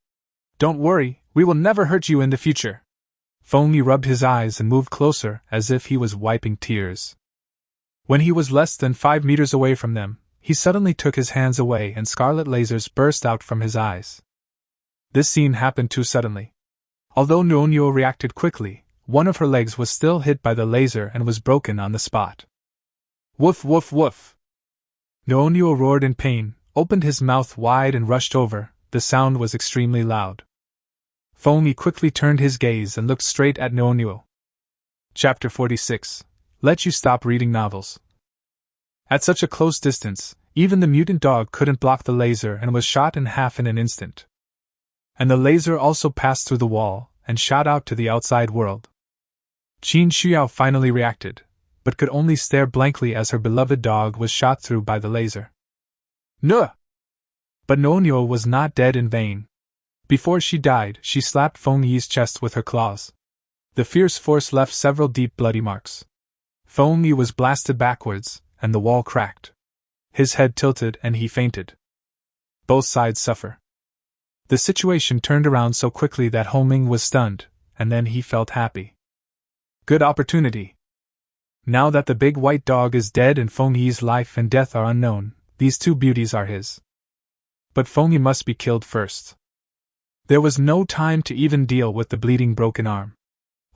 Speaker 1: Don't worry, we will never hurt you in the future. Fengyi rubbed his eyes and moved closer as if he was wiping tears. When he was less than 5 meters away from them, he suddenly took his hands away and scarlet lasers burst out from his eyes. This scene happened too suddenly. Although Nuonuo reacted quickly, one of her legs was still hit by the laser and was broken on the spot. Woof woof woof! Nuonuo roared in pain, opened his mouth wide and rushed over. The sound was extremely loud. Fengyi quickly turned his gaze and looked straight at Nuonuo. Chapter 46. Let you stop reading novels. At such a close distance, even the mutant dog couldn't block the laser and was shot in half in an instant. And the laser also passed through the wall and shot out to the outside world. Qin Shuyao finally reacted, but could only stare blankly as her beloved dog was shot through by the laser. Nuh! But Nuonuo was not dead in vain. Before she died, she slapped Fengyi's chest with her claws. The fierce force left several deep bloody marks. Fengyi was blasted backwards, and the wall cracked. His head tilted and he fainted. Both sides suffer. The situation turned around so quickly that Hongming was stunned, and then he felt happy. Good opportunity. Now that the big white dog is dead and Fengyi's life and death are unknown, these two beauties are his. But Fengyi must be killed first. There was no time to even deal with the bleeding broken arm.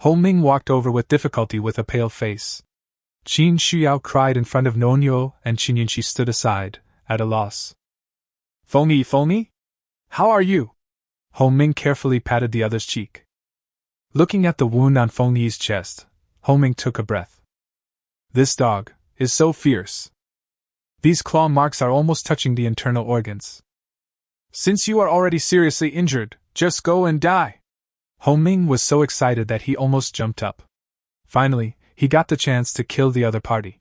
Speaker 1: Hongming walked over with difficulty with a pale face. Qin Shuyao cried in front of Nuonuo and Qingyunqi stood aside, at a loss. Fengyi? How are you? Hongming carefully patted the other's cheek. Looking at the wound on Fengyi's chest, Hongming took a breath. This dog is so fierce. These claw marks are almost touching the internal organs. Since you are already seriously injured, just go and die. Hongming was so excited that he almost jumped up. Finally, he got the chance to kill the other party.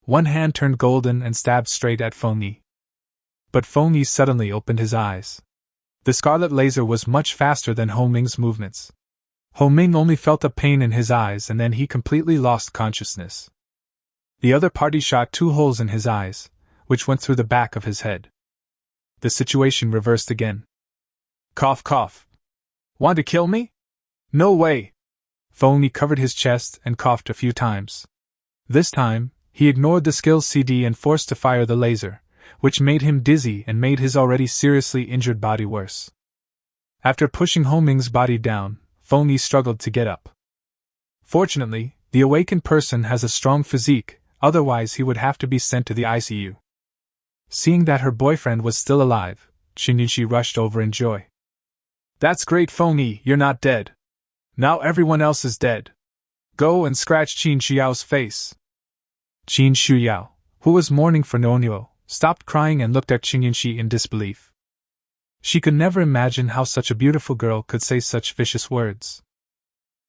Speaker 1: One hand turned golden and stabbed straight at Fengyi. But Fengyi suddenly opened his eyes. The scarlet laser was much faster than Hongming's movements. Hongming only felt a pain in his eyes and then he completely lost consciousness. The other party shot 2 holes in his eyes, which went through the back of his head. The situation reversed again. Cough cough. Want to kill me? No way! Feng Yi covered his chest and coughed a few times. This time, he ignored the skills CD and forced to fire the laser, which made him dizzy and made his already seriously injured body worse. After pushing Ho Ming's body down, Feng Yi struggled to get up. Fortunately, the awakened person has a strong physique, otherwise he would have to be sent to the ICU. Seeing that her boyfriend was still alive, Shinuan rushed over in joy. That's great, Feng Yi, you're not dead. Now everyone else is dead. Go and scratch Qin Xiao's face. Qin Xiao, who was mourning for Nuonyo, stopped crying and looked at Shinuan in disbelief. She could never imagine how such a beautiful girl could say such vicious words.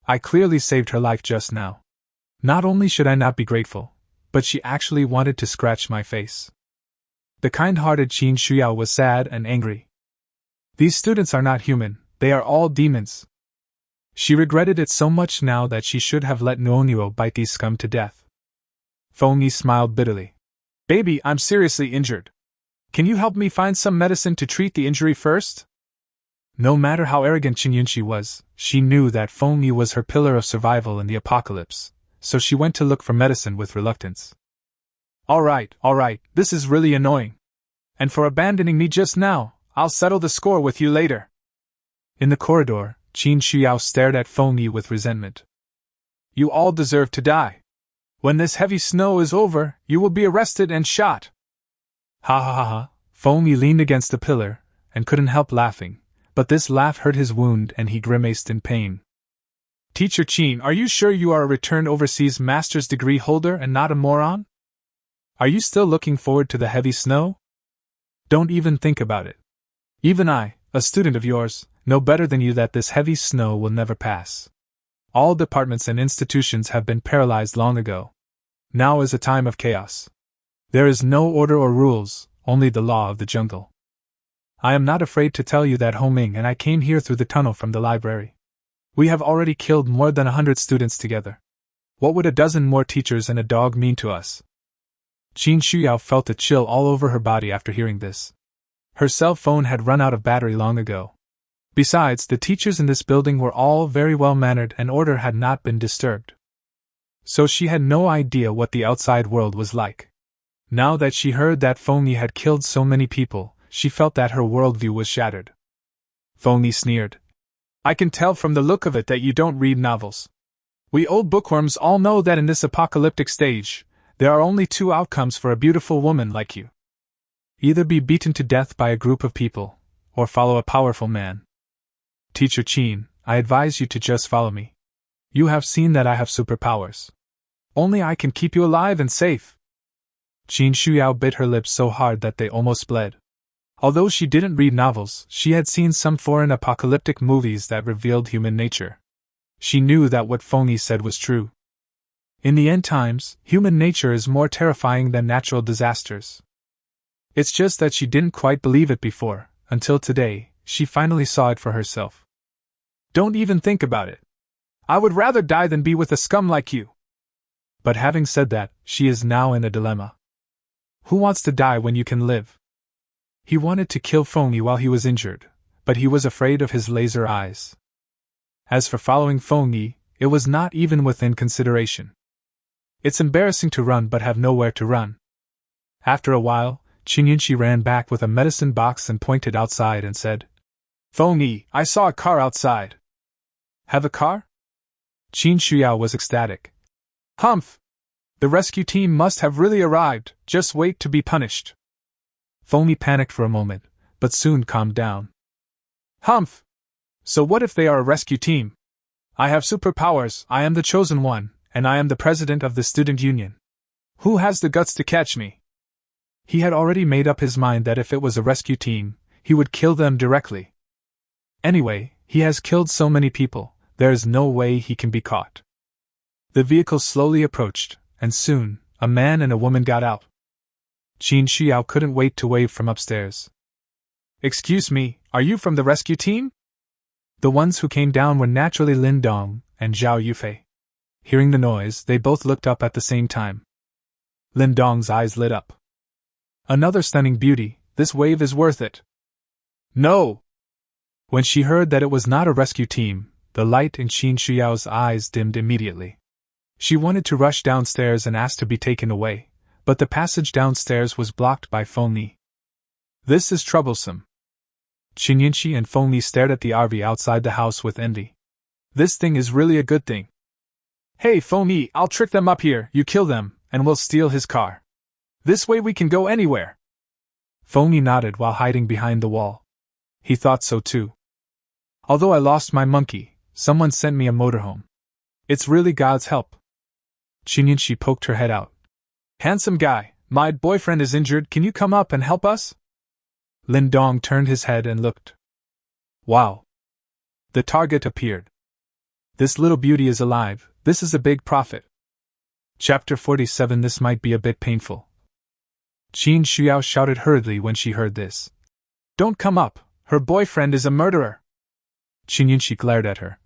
Speaker 1: I clearly saved her life just now. Not only should I not be grateful, but she actually wanted to scratch my face. The kind-hearted Qin Xiao was sad and angry. These students are not human, they are all demons. She regretted it so much now that she should have let Nuonyo bite these scum to death. Feng Yi smiled bitterly. Baby, I'm seriously injured. Can you help me find some medicine to treat the injury first? No matter how arrogant Shinuan was, she knew that Feng Yi was her pillar of survival in the apocalypse, so she went to look for medicine with reluctance. All right, this is really annoying. And for abandoning me just now, I'll settle the score with you later. In the corridor, Qin Xiao stared at Feng Yi with resentment. You all deserve to die. When this heavy snow is over, you will be arrested and shot. Ha ha ha ha. Feng Yi leaned against the pillar, and couldn't help laughing, but this laugh hurt his wound and he grimaced in pain. Teacher Qin, are you sure you are a returned overseas master's degree holder and not a moron? Are you still looking forward to the heavy snow? Don't even think about it. Even I, a student of yours, know better than you that this heavy snow will never pass. All departments and institutions have been paralyzed long ago. Now is a time of chaos. There is no order or rules, only the law of the jungle. I am not afraid to tell you that Ho Ming and I came here through the tunnel from the library. We have already killed more than 100 students together. What would a dozen more teachers and a dog mean to us? Qin Xiao felt a chill all over her body after hearing this. Her cell phone had run out of battery long ago. Besides, the teachers in this building were all very well-mannered and order had not been disturbed. So she had no idea what the outside world was like. Now that she heard that Feng Yi had killed so many people, she felt that her worldview was shattered. Feng Yi sneered. I can tell from the look of it that you don't read novels. We old bookworms all know that in this apocalyptic stage, there are only two outcomes for a beautiful woman like you. Either be beaten to death by a group of people, or follow a powerful man. Teacher Qin, I advise you to just follow me. You have seen that I have superpowers. Only I can keep you alive and safe. Qin Xiao bit her lips so hard that they almost bled. Although she didn't read novels, she had seen some foreign apocalyptic movies that revealed human nature. She knew that what Feng Yi said was true. In the end times, human nature is more terrifying than natural disasters. It's just that she didn't quite believe it before, until today, she finally saw it for herself. Don't even think about it. I would rather die than be with a scum like you. But having said that, she is now in a dilemma. Who wants to die when you can live? He wanted to kill Feng Yi while he was injured, but he was afraid of his laser eyes. As for following Feng Yi, it was not even within consideration. It's embarrassing to run but have nowhere to run. After a while, Shinuan ran back with a medicine box and pointed outside and said, Feng Yi, I saw a car outside. Have a car? Qin Xiao was ecstatic. Humph! The rescue team must have really arrived, just wait to be punished. Feng Yi panicked for a moment, but soon calmed down. Humph! So what if they are a rescue team? I have superpowers, I am the chosen one, and I am the president of the student union. Who has the guts to catch me? He had already made up his mind that if it was a rescue team, he would kill them directly. Anyway, he has killed so many people, there is no way he can be caught. The vehicle slowly approached, and soon, a man and a woman got out. Qin Xiao couldn't wait to wave from upstairs. Excuse me, are you from the rescue team? The ones who came down were naturally Lin Dong and Zhao Yufei. Hearing the noise, they both looked up at the same time. Lin Dong's eyes lit up. Another stunning beauty, this wave is worth it. No! When she heard that it was not a rescue team, the light in Qin Shuyao's eyes dimmed immediately. She wanted to rush downstairs and ask to be taken away, but the passage downstairs was blocked by Feng Yi. This is troublesome. Qin Yinshi and Feng Yi stared at the RV outside the house with envy. This thing is really a good thing. Hey Feng Yi, I'll trick them up here, you kill them, and we'll steal his car. This way we can go anywhere. Feng Yi nodded while hiding behind the wall. He thought so too. Although I lost my monkey, someone sent me a motorhome. It's really God's help. Qin Yinshi poked her head out. Handsome guy, my boyfriend is injured, can you come up and help us? Lindong turned his head and looked. Wow. The target appeared. This little beauty is alive, this is a big profit. Chapter 47. This might be a bit painful. Qin Shuyao shouted hurriedly when she heard this. Don't come up, her boyfriend is a murderer. Qin Yinshi glared at her.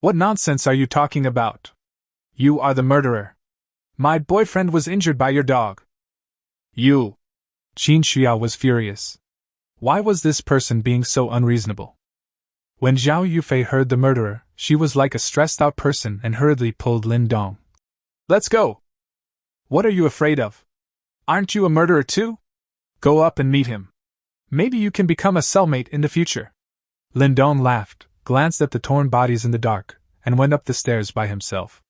Speaker 1: What nonsense are you talking about? You are the murderer. My boyfriend was injured by your dog. You. Qin Shuyao was furious. Why was this person being so unreasonable? When Zhao Yufei heard the murderer, she was like a stressed-out person and hurriedly pulled Lin Dong. Let's go! What are you afraid of? Aren't you a murderer too? Go up and meet him. Maybe you can become a cellmate in the future. Lindong laughed, glanced at the torn bodies in the dark, and went up the stairs by himself.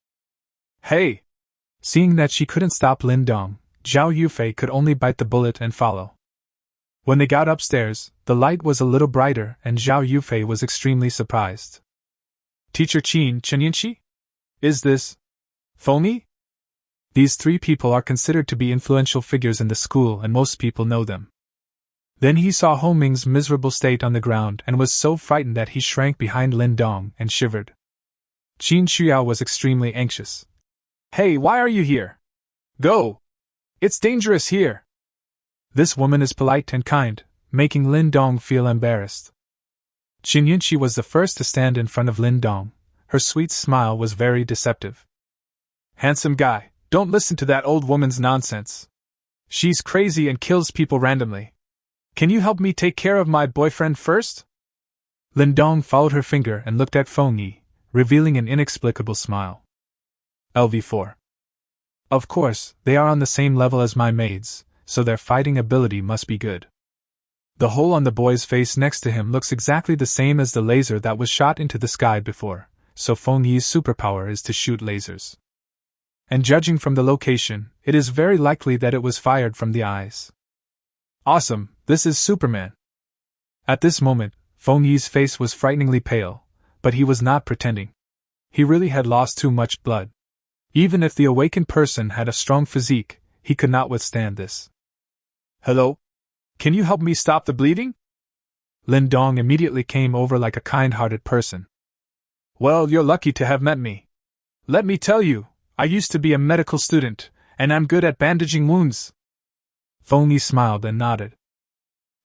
Speaker 1: Hey! Seeing that she couldn't stop Lindong, Zhao Yufei could only bite the bullet and follow. When they got upstairs, the light was a little brighter and Zhao Yufei was extremely surprised. Teacher Qin Yinshi? Is this Feng Yi? These three people are considered to be influential figures in the school and most people know them. Then he saw Ho Ming's miserable state on the ground and was so frightened that he shrank behind Lin Dong and shivered. Qin Shuyao was extremely anxious. Hey, why are you here? Go! It's dangerous here! This woman is polite and kind, making Lin Dong feel embarrassed. Qin Yinshi was the first to stand in front of Lin Dong. Her sweet smile was very deceptive. Handsome guy, don't listen to that old woman's nonsense. She's crazy and kills people randomly. Can you help me take care of my boyfriend first? Lindong followed her finger and looked at Feng Yi, revealing an inexplicable smile. LV4. Of course, they are on the same level as my maids, so their fighting ability must be good. The hole on the boy's face next to him looks exactly the same as the laser that was shot into the sky before, so Feng Yi's superpower is to shoot lasers. And judging from the location, it is very likely that it was fired from the eyes. Awesome, this is Superman. At this moment, Feng Yi's face was frighteningly pale, but he was not pretending. He really had lost too much blood. Even if the awakened person had a strong physique, he could not withstand this. Hello? Can you help me stop the bleeding? Lindong immediately came over like a kind-hearted person. Well, you're lucky to have met me. Let me tell you, I used to be a medical student, and I'm good at bandaging wounds. Feng Yi smiled and nodded.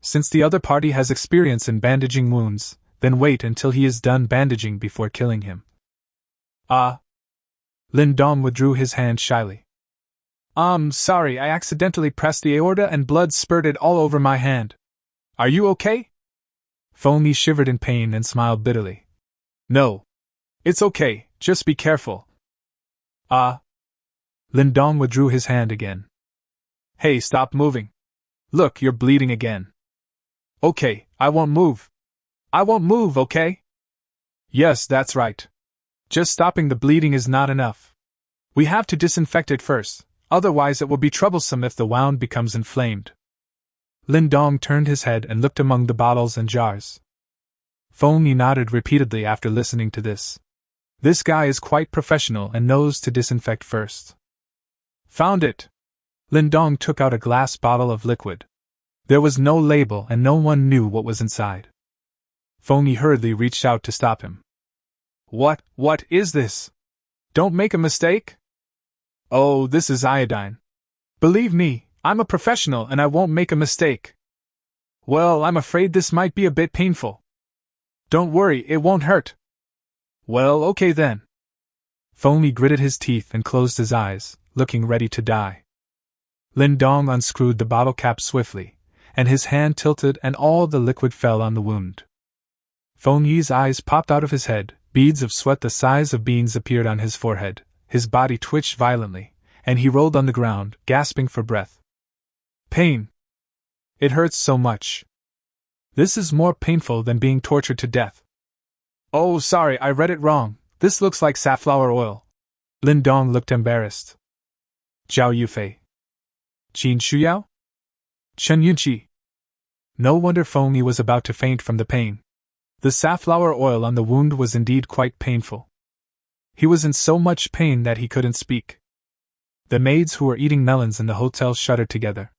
Speaker 1: Since the other party has experience in bandaging wounds, then wait until he is done bandaging before killing him. Lindong withdrew his hand shyly. Sorry, I accidentally pressed the aorta and blood spurted all over my hand. Are you okay? Feng Yi shivered in pain and smiled bitterly. No. It's okay, just be careful. Lindong withdrew his hand again. Hey, stop moving. Look, you're bleeding again. Okay, I won't move. I won't move, okay? Yes, that's right. Just stopping the bleeding is not enough. We have to disinfect it first, otherwise it will be troublesome if the wound becomes inflamed. Lindong turned his head and looked among the bottles and jars. Feng Yi nodded repeatedly after listening to this. This guy is quite professional and knows to disinfect first. Found it! Lindong took out a glass bottle of liquid. There was no label and no one knew what was inside. Feng Yi hurriedly reached out to stop him. What is this? Don't make a mistake? Oh, this is iodine. Believe me, I'm a professional and I won't make a mistake. Well, I'm afraid this might be a bit painful. Don't worry, it won't hurt. Well, okay then. Feng Yi gritted his teeth and closed his eyes, looking ready to die. Lindong unscrewed the bottle cap swiftly, and his hand tilted and all the liquid fell on the wound. Feng Yi's eyes popped out of his head, Beads of sweat the size of beans appeared on his forehead, his body twitched violently, and he rolled on the ground, gasping for breath. Pain! It hurts so much. This is more painful than being tortured to death. Oh, sorry, I read it wrong. This looks like safflower oil. Lindong looked embarrassed. Zhao Yufei. Qin Shuyao? Chen Yunqi. No wonder Fengyi was about to faint from the pain. The safflower oil on the wound was indeed quite painful. He was in so much pain that he couldn't speak. The maids who were eating melons in the hotel shuddered together.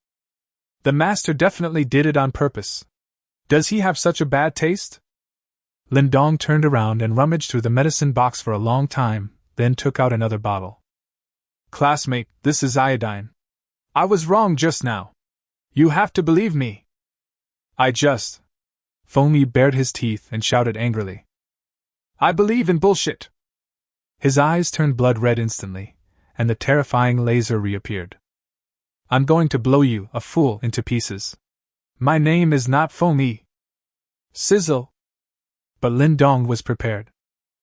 Speaker 1: The master definitely did it on purpose. Does he have such a bad taste? Lindong turned around and rummaged through the medicine box for a long time, then took out another bottle. Classmate, this is iodine. I was wrong just now. You have to believe me. Fengyi bared his teeth and shouted angrily. I believe in bullshit. His eyes turned blood red instantly, and the terrifying laser reappeared. I'm going to blow you, a fool, into pieces. My name is not Fengyi. Sizzle. But Lin Dong was prepared.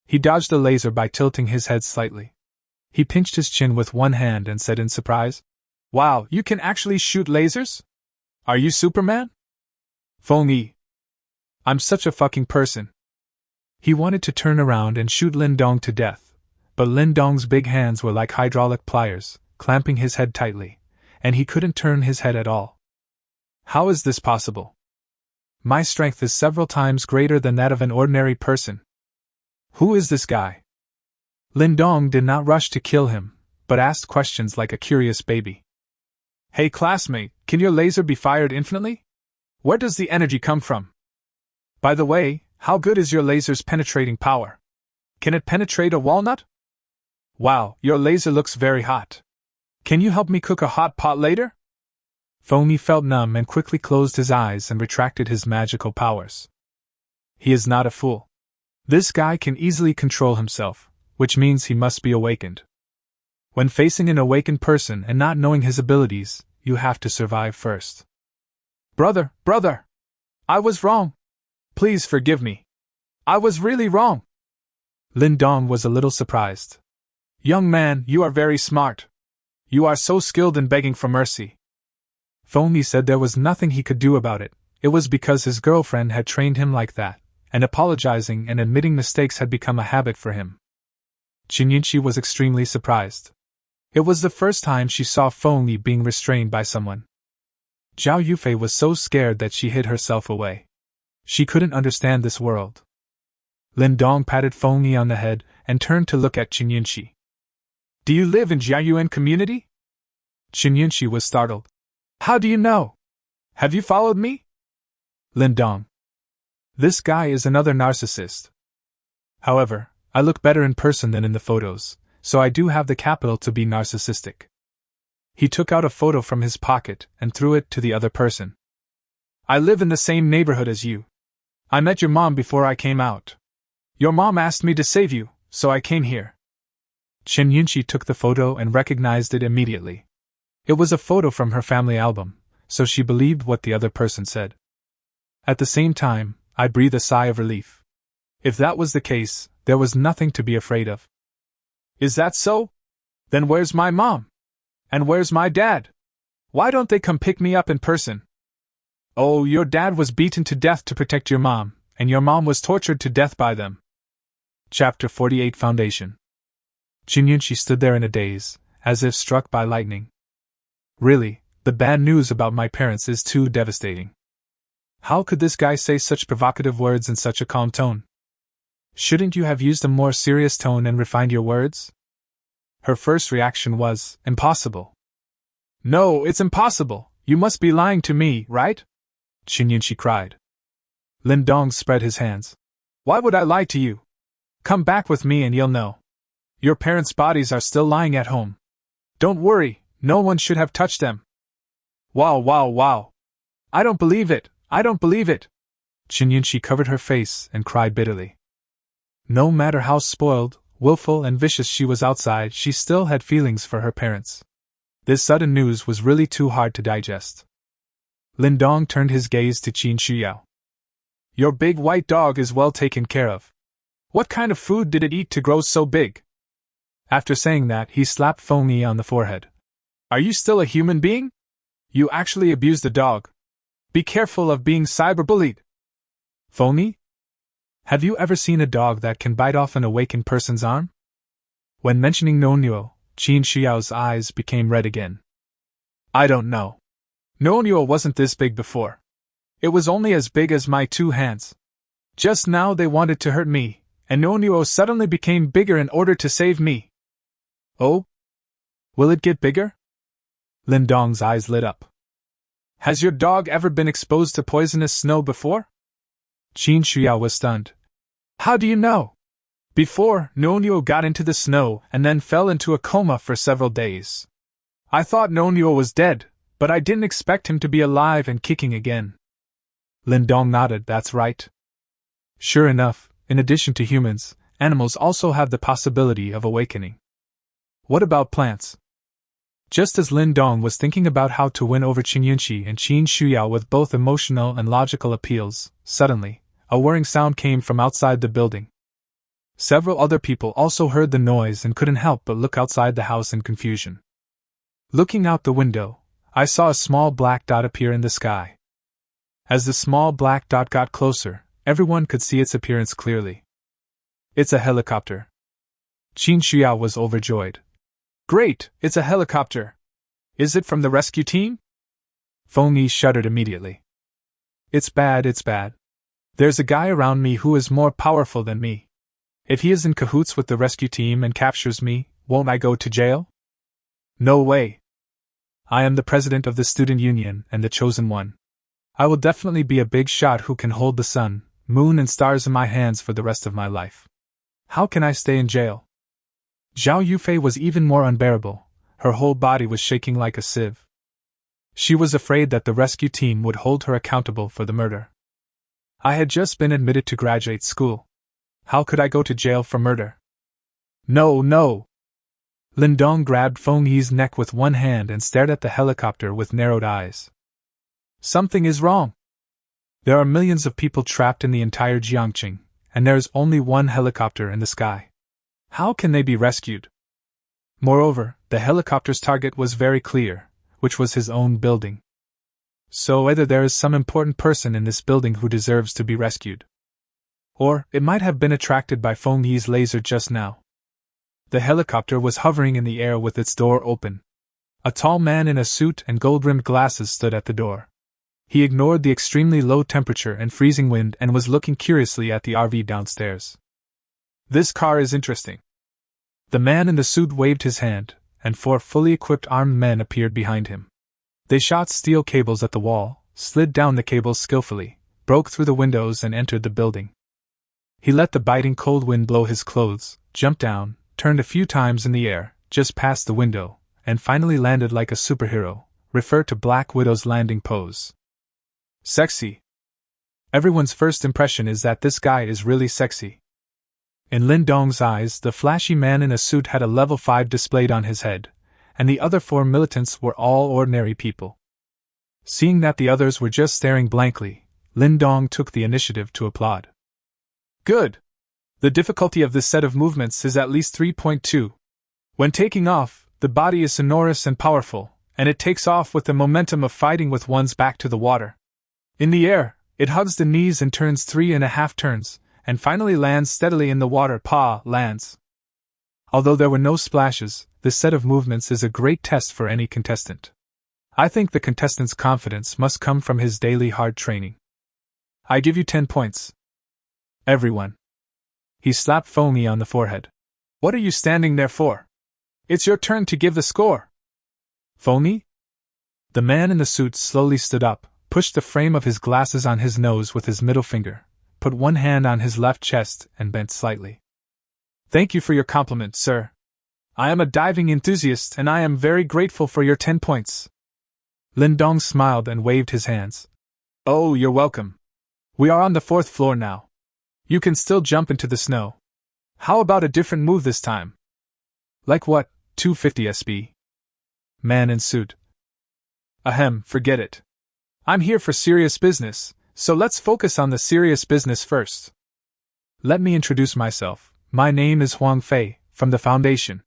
Speaker 1: He dodged the laser by tilting his head slightly. He pinched his chin with one hand and said in surprise, Wow, you can actually shoot lasers? Are you Superman? Fengyi. I'm such a fucking person. He wanted to turn around and shoot Lin Dong to death, but Lin Dong's big hands were like hydraulic pliers, clamping his head tightly, and he couldn't turn his head at all. How is this possible? My strength is several times greater than that of an ordinary person. Who is this guy? Lin Dong did not rush to kill him, but asked questions like a curious baby. Hey classmate, can your laser be fired infinitely? Where does the energy come from? By the way, how good is your laser's penetrating power? Can it penetrate a walnut? Wow, your laser looks very hot. Can you help me cook a hot pot later? Fengyi felt numb and quickly closed his eyes and retracted his magical powers. He is not a fool. This guy can easily control himself, which means he must be awakened. When facing an awakened person and not knowing his abilities, you have to survive first. Brother! I was wrong. Please forgive me. I was really wrong. Lin Dong was a little surprised. Young man, you are very smart. You are so skilled in begging for mercy. Fengyi said there was nothing he could do about it. It was because his girlfriend had trained him like that, and apologizing and admitting mistakes had become a habit for him. Qin Yunqi was extremely surprised. It was the first time she saw Fengyi being restrained by someone. Zhao Yufei was so scared that she hid herself away. She couldn't understand this world. Lin Dong patted Fengyi on the head and turned to look at Qin Yunqi. Do you live in Jiayuan community? Qin Yunqi was startled. How do you know? Have you followed me? Lin Dong. This guy is another narcissist. However, I look better in person than in the photos, so I do have the capital to be narcissistic. He took out a photo from his pocket and threw it to the other person. I live in the same neighborhood as you. I met your mom before I came out. Your mom asked me to save you, so I came here. Qin Yunqi took the photo and recognized it immediately. It was a photo from her family album, so she believed what the other person said. At the same time, I breathed a sigh of relief. If that was the case, there was nothing to be afraid of. Is that so? Then where's my mom? And where's my dad? Why don't they come pick me up in person? Oh, your dad was beaten to death to protect your mom, and your mom was tortured to death by them. Chapter 48 Foundation. Qin Yunqi stood there in a daze, as if struck by lightning. Really, the bad news about my parents is too devastating. How could this guy say such provocative words in such a calm tone? Shouldn't you have used a more serious tone and refined your words? Her first reaction was, impossible. No, it's impossible. You must be lying to me, right? Qin Yunqi cried. Lin Dong spread his hands. Why would I lie to you? Come back with me and you'll know. Your parents' bodies are still lying at home. Don't worry, no one should have touched them. Wow. I don't believe it. Qin Yunqi covered her face and cried bitterly. No matter how spoiled, willful, and vicious she was outside, she still had feelings for her parents. This sudden news was really too hard to digest. Lindong turned his gaze to Qin Shuyao. Your big white dog is well taken care of. What kind of food did it eat to grow so big? After saying that, he slapped Phony on the forehead. Are you still a human being? You actually abused a dog. Be careful of being cyberbullied. Phony? Have you ever seen a dog that can bite off an awakened person's arm? When mentioning Nonyo, Qin Xiao's eyes became red again. I don't know. Nonyo wasn't this big before. It was only as big as my 2 hands. Just now they wanted to hurt me, and Nonyo suddenly became bigger in order to save me. Oh? Will it get bigger? Lindong's eyes lit up. Has your dog ever been exposed to poisonous snow before? Qin Xiao was stunned. How do you know? Before, Nonyo got into the snow and then fell into a coma for several days. I thought Nonyo was dead, but I didn't expect him to be alive and kicking again. Lindong nodded. That's right. Sure enough, in addition to humans, animals also have the possibility of awakening. What about plants? Just as Lin Dong was thinking about how to win over Qin Yunqi and Qin Shuyao with both emotional and logical appeals, suddenly, a whirring sound came from outside the building. Several other people also heard the noise and couldn't help but look outside the house in confusion. Looking out the window, I saw a small black dot appear in the sky. As the small black dot got closer, everyone could see its appearance clearly. It's a helicopter. Qin Xiao was overjoyed. Great, it's a helicopter. Is it from the rescue team? Feng Yi shuddered immediately. It's bad. There's a guy around me who is more powerful than me. If he is in cahoots with the rescue team and captures me, won't I go to jail? No way. I am the president of the student union and the chosen one. I will definitely be a big shot who can hold the sun, moon and stars in my hands for the rest of my life. How can I stay in jail? Zhao Yufei was even more unbearable. Her whole body was shaking like a sieve. She was afraid that the rescue team would hold her accountable for the murder. I had just been admitted to graduate school. How could I go to jail for murder? No! Lindong grabbed Feng Yi's neck with one hand and stared at the helicopter with narrowed eyes. Something is wrong. There are millions of people trapped in the entire Jiangqing, and there is only one helicopter in the sky. How can they be rescued? Moreover, the helicopter's target was very clear, which was his own building. So either there is some important person in this building who deserves to be rescued. Or, it might have been attracted by Feng Yi's laser just now. The helicopter was hovering in the air with its door open. A tall man in a suit and gold-rimmed glasses stood at the door. He ignored the extremely low temperature and freezing wind and was looking curiously at the RV downstairs. This car is interesting. The man in the suit waved his hand, and 4 fully equipped armed men appeared behind him. They shot steel cables at the wall, slid down the cables skillfully, broke through the windows and entered the building. He let the biting cold wind blow his clothes, jumped down, turned a few times in the air, just past the window, and finally landed like a superhero, refer to Black Widow's landing pose. Sexy. Everyone's first impression is that this guy is really sexy. In Lindong's eyes, the flashy man in a suit had a level 5 displayed on his head, and the other 4 militants were all ordinary people. Seeing that the others were just staring blankly, Lindong took the initiative to applaud. Good! The difficulty of this set of movements is at least 3.2. When taking off, the body is sonorous and powerful, and it takes off with the momentum of fighting with one's back to the water. In the air, it hugs the knees and turns 3.5 turns, and finally lands steadily in the water. Lands. Although there were no splashes, this set of movements is a great test for any contestant. I think the contestant's confidence must come from his daily hard training. I give you 10 points. Everyone. He slapped Phony on the forehead. What are you standing there for? It's your turn to give the score. Phony? The man in the suit slowly stood up, pushed the frame of his glasses on his nose with his middle finger, put one hand on his left chest, and bent slightly. Thank you for your compliment, sir. I am a diving enthusiast and I am very grateful for your 10 points. Lindong smiled and waved his hands. Oh, you're welcome. We are on the 4th floor now. You can still jump into the snow. How about a different move this time? Like what, 250 SB? Man in suit. Ahem, forget it. I'm here for serious business, so let's focus on the serious business first. let me introduce myself. My name is Huang Fei, from the Foundation.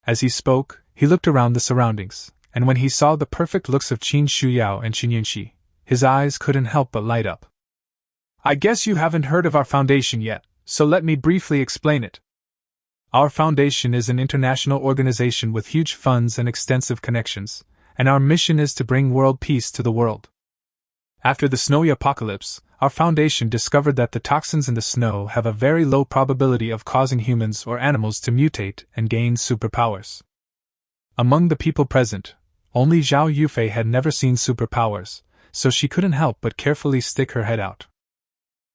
Speaker 1: As he spoke, he looked around the surroundings, and when he saw the perfect looks of Qin Shuyao and Qin Yunxi, his eyes couldn't help but light up. I guess you haven't heard of our foundation yet, so let me briefly explain it. Our foundation is an international organization with huge funds and extensive connections, and our mission is to bring world peace to the world. After the snowy apocalypse, our foundation discovered that the toxins in the snow have a very low probability of causing humans or animals to mutate and gain superpowers. Among the people present, only Zhao Yufei had never seen superpowers, so she couldn't help but carefully stick her head out.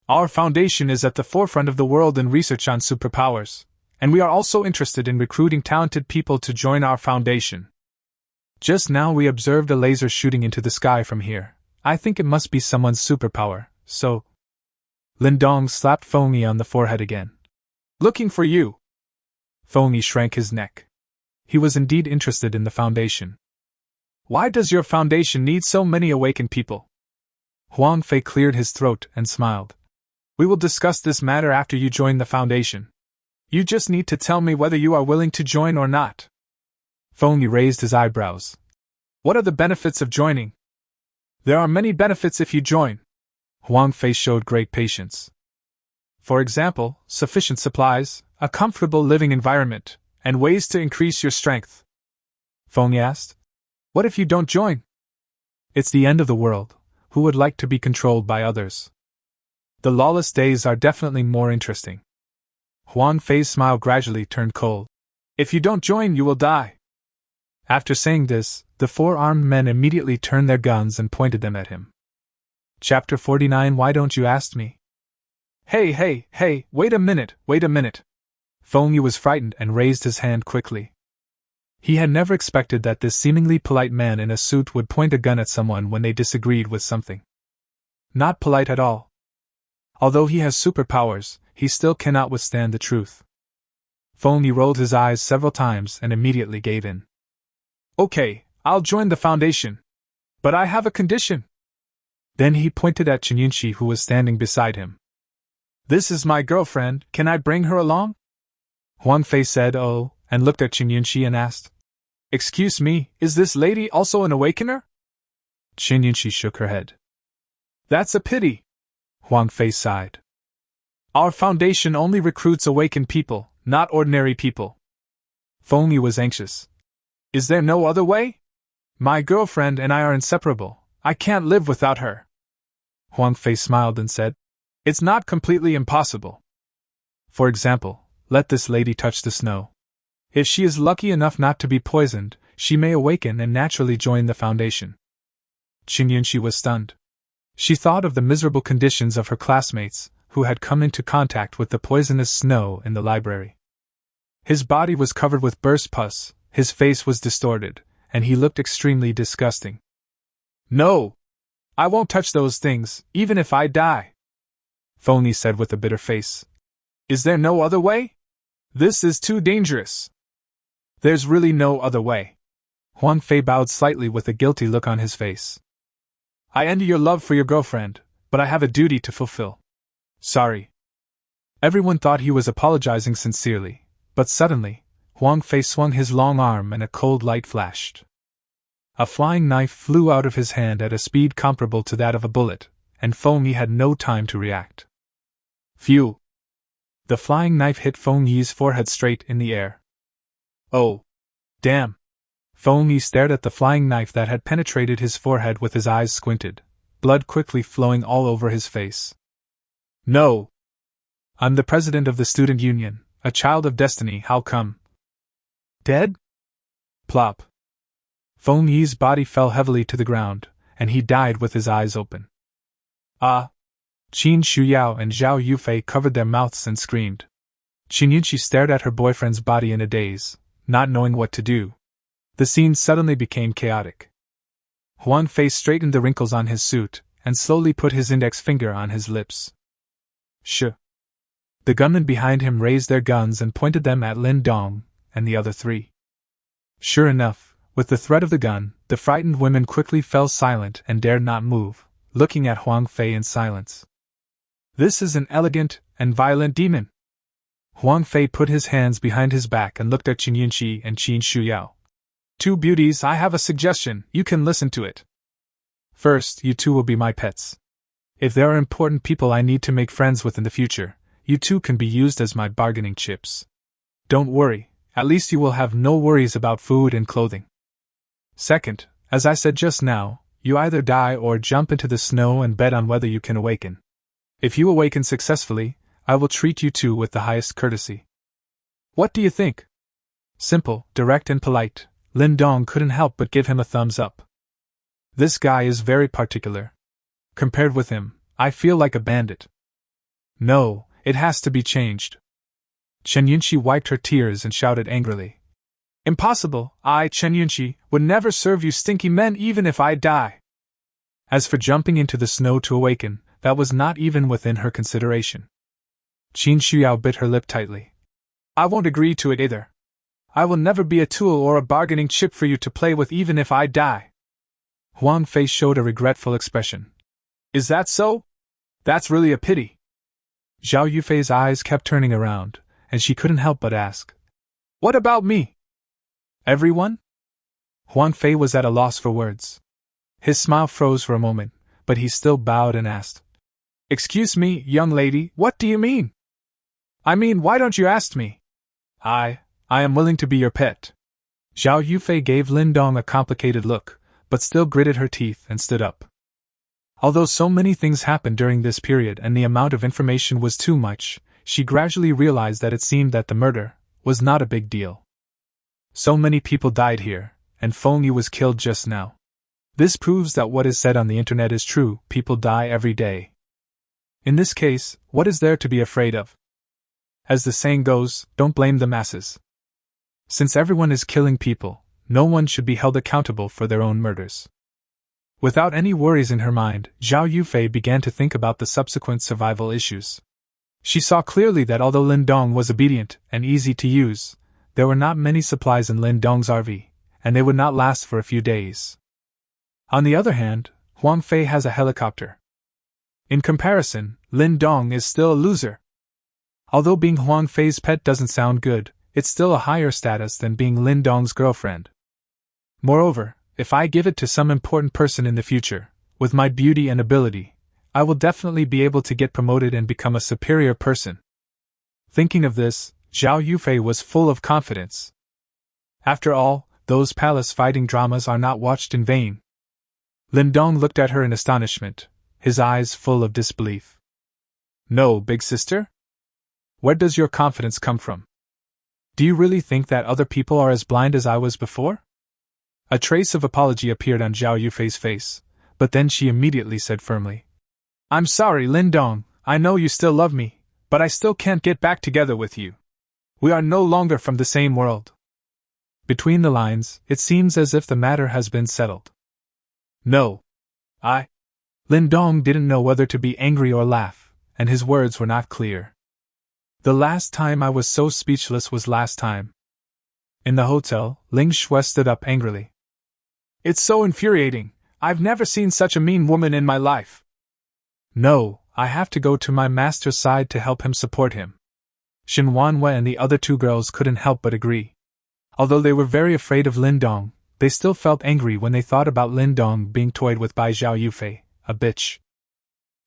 Speaker 1: Our foundation is at the forefront of the world in research on superpowers, and we are also interested in recruiting talented people to join our foundation. Just now we observed a laser shooting into the sky from here. I think it must be someone's superpower, so... Lindong slapped Fengyi on the forehead again. Looking for you! Fengyi shrank his neck. He was indeed interested in the foundation. Why does your foundation need so many awakened people? Huang Fei cleared his throat and smiled. We will discuss this matter after you join the foundation. You just need to tell me whether you are willing to join or not. Fengyi raised his eyebrows. What are the benefits of joining? There are many benefits if you join. Huang Fei showed great patience. For example, sufficient supplies, a comfortable living environment, and ways to increase your strength. Fengyi asked. What if you don't join? It's the end of the world. Who would like to be controlled by others? The lawless days are definitely more interesting. Huang Fei's smile gradually turned cold. If you don't join, you will die. After saying this, the four armed men immediately turned their guns and pointed them at him. Chapter 49. Why don't you ask me? Hey, wait a minute. Fengyi was frightened and raised his hand quickly. He had never expected that this seemingly polite man in a suit would point a gun at someone when they disagreed with something. Not polite at all. Although he has superpowers, he still cannot withstand the truth. Fengyi rolled his eyes several times and immediately gave in. Okay, I'll join the foundation. But I have a condition. Then he pointed at Qin Yunxi, who was standing beside him. This is my girlfriend, can I bring her along? Huang Fei said, oh, and looked at Qin Yunxi and asked, Excuse me, is this lady also an awakener? Qin Yunxi shook her head. That's a pity. Huang Fei sighed. Our foundation only recruits awakened people, not ordinary people. Fengyi was anxious. Is there no other way? My girlfriend and I are inseparable. I can't live without her. Huang Fei smiled and said, It's not completely impossible. For example, let this lady touch the snow. If she is lucky enough not to be poisoned, she may awaken and naturally join the foundation. Qin Yunxi was stunned. She thought of the miserable conditions of her classmates, who had come into contact with the poisonous snow in the library. His body was covered with burst pus, his face was distorted, and he looked extremely disgusting. No! I won't touch those things, even if I die. Fengyi said with a bitter face. Is there no other way? This is too dangerous. There's really no other way. Huang Fei bowed slightly with a guilty look on his face. I envy your love for your girlfriend, but I have a duty to fulfill. Sorry. Everyone thought he was apologizing sincerely, but suddenly, Huang Fei swung his long arm and a cold light flashed. A flying knife flew out of his hand at a speed comparable to that of a bullet, and Fengyi had no time to react. Phew! The flying knife hit Fengyi's forehead straight in the air. Oh! Damn! Fengyi stared at the flying knife that had penetrated his forehead with his eyes squinted, blood quickly flowing all over his face. No! I'm the president of the student union, a child of destiny, how come? Dead? Plop. Fengyi's body fell heavily to the ground, and he died with his eyes open. Ah! Qin Shuyao and Zhao Yufei covered their mouths and screamed. Qin Yunxi stared at her boyfriend's body in a daze, not knowing what to do. The scene suddenly became chaotic. Huang Fei straightened the wrinkles on his suit, and slowly put his index finger on his lips. Shh! The gunmen behind him raised their guns and pointed them at Lin Dong and the other three. Sure enough, with the threat of the gun, the frightened women quickly fell silent and dared not move, looking at Huang Fei in silence. This is an elegant and violent demon. Huang Fei put his hands behind his back and looked at Qin Yunqi and Qin Shuyao. Two beauties, I have a suggestion, you can listen to it. First, you two will be my pets. If there are important people I need to make friends with in the future, you two can be used as my bargaining chips. Don't worry, at least you will have no worries about food and clothing. Second, as I said just now, you either die or jump into the snow and bet on whether you can awaken. If you awaken successfully, I will treat you two with the highest courtesy. What do you think? Simple, direct and polite, Lin Dong couldn't help but give him a thumbs up. This guy is very particular. Compared with him, I feel like a bandit. No, it has to be changed. Chen Yunqi wiped her tears and shouted angrily. Impossible, I, Chen Yunqi, would never serve you stinky men even if I die. As for jumping into the snow to awaken, that was not even within her consideration. Qin Shuyao bit her lip tightly. I won't agree to it either. I will never be a tool or a bargaining chip for you to play with even if I die. Huang Fei showed a regretful expression. Is that so? That's really a pity. Zhao Yufei's eyes kept turning around, and she couldn't help but ask. What about me? Everyone? Huang Fei was at a loss for words. His smile froze for a moment, but he still bowed and asked. Excuse me, young lady, what do you mean? I mean, why don't you ask me? I am willing to be your pet. Zhao Yufei gave Lindong a complicated look, but still gritted her teeth and stood up. Although so many things happened during this period and the amount of information was too much, she gradually realized that it seemed that the murder was not a big deal. So many people died here, and Feng Yu was killed just now. This proves that what is said on the internet is true, people die every day. In this case, what is there to be afraid of? As the saying goes, don't blame the masses. Since everyone is killing people, no one should be held accountable for their own murders. Without any worries in her mind, Zhao Yufei began to think about the subsequent survival issues. She saw clearly that although Lindong was obedient and easy to use, there were not many supplies in Lindong's RV, and they would not last for a few days. On the other hand, Huang Fei has a helicopter. In comparison, Lindong is still a loser. Although being Huang Fei's pet doesn't sound good, it's still a higher status than being Lindong's girlfriend. Moreover, if I give it to some important person in the future, with my beauty and ability, I will definitely be able to get promoted and become a superior person. Thinking of this, Zhao Yufei was full of confidence. After all, those palace fighting dramas are not watched in vain. Lindong looked at her in astonishment, his eyes full of disbelief. No, big sister? Where does your confidence come from? Do you really think that other people are as blind as I was before? A trace of apology appeared on Zhao Yufei's face, but then she immediately said firmly, I'm sorry, Lindong, I know you still love me, but I still can't get back together with you. We are no longer from the same world. Between the lines, it seems as if the matter has been settled. No. Lindong didn't know whether to be angry or laugh, and his words were not clear. The last time I was so speechless was last time. In the hotel, Ling Shui stood up angrily. It's so infuriating. I've never seen such a mean woman in my life. No, I have to go to my master's side to help him support him. Shinuan and the other two girls couldn't help but agree. Although they were very afraid of Lindong, they still felt angry when they thought about Lindong being toyed with by Zhao Yufei, a bitch.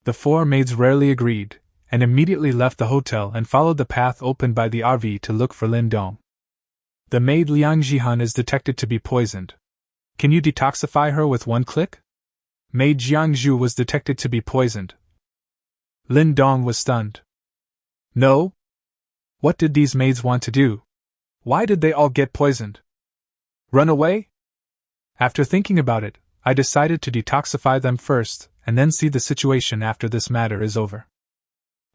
Speaker 1: The four maids rarely agreed, and immediately left the hotel and followed the path opened by the RV to look for Lindong. The maid Liang Jihan is detected to be poisoned. Can you detoxify her with one click? Maid Jiangzhu was detected to be poisoned. Lindong was stunned. No? What did these maids want to do? Why did they all get poisoned? Run away? After thinking about it, I decided to detoxify them first, and then see the situation after this matter is over.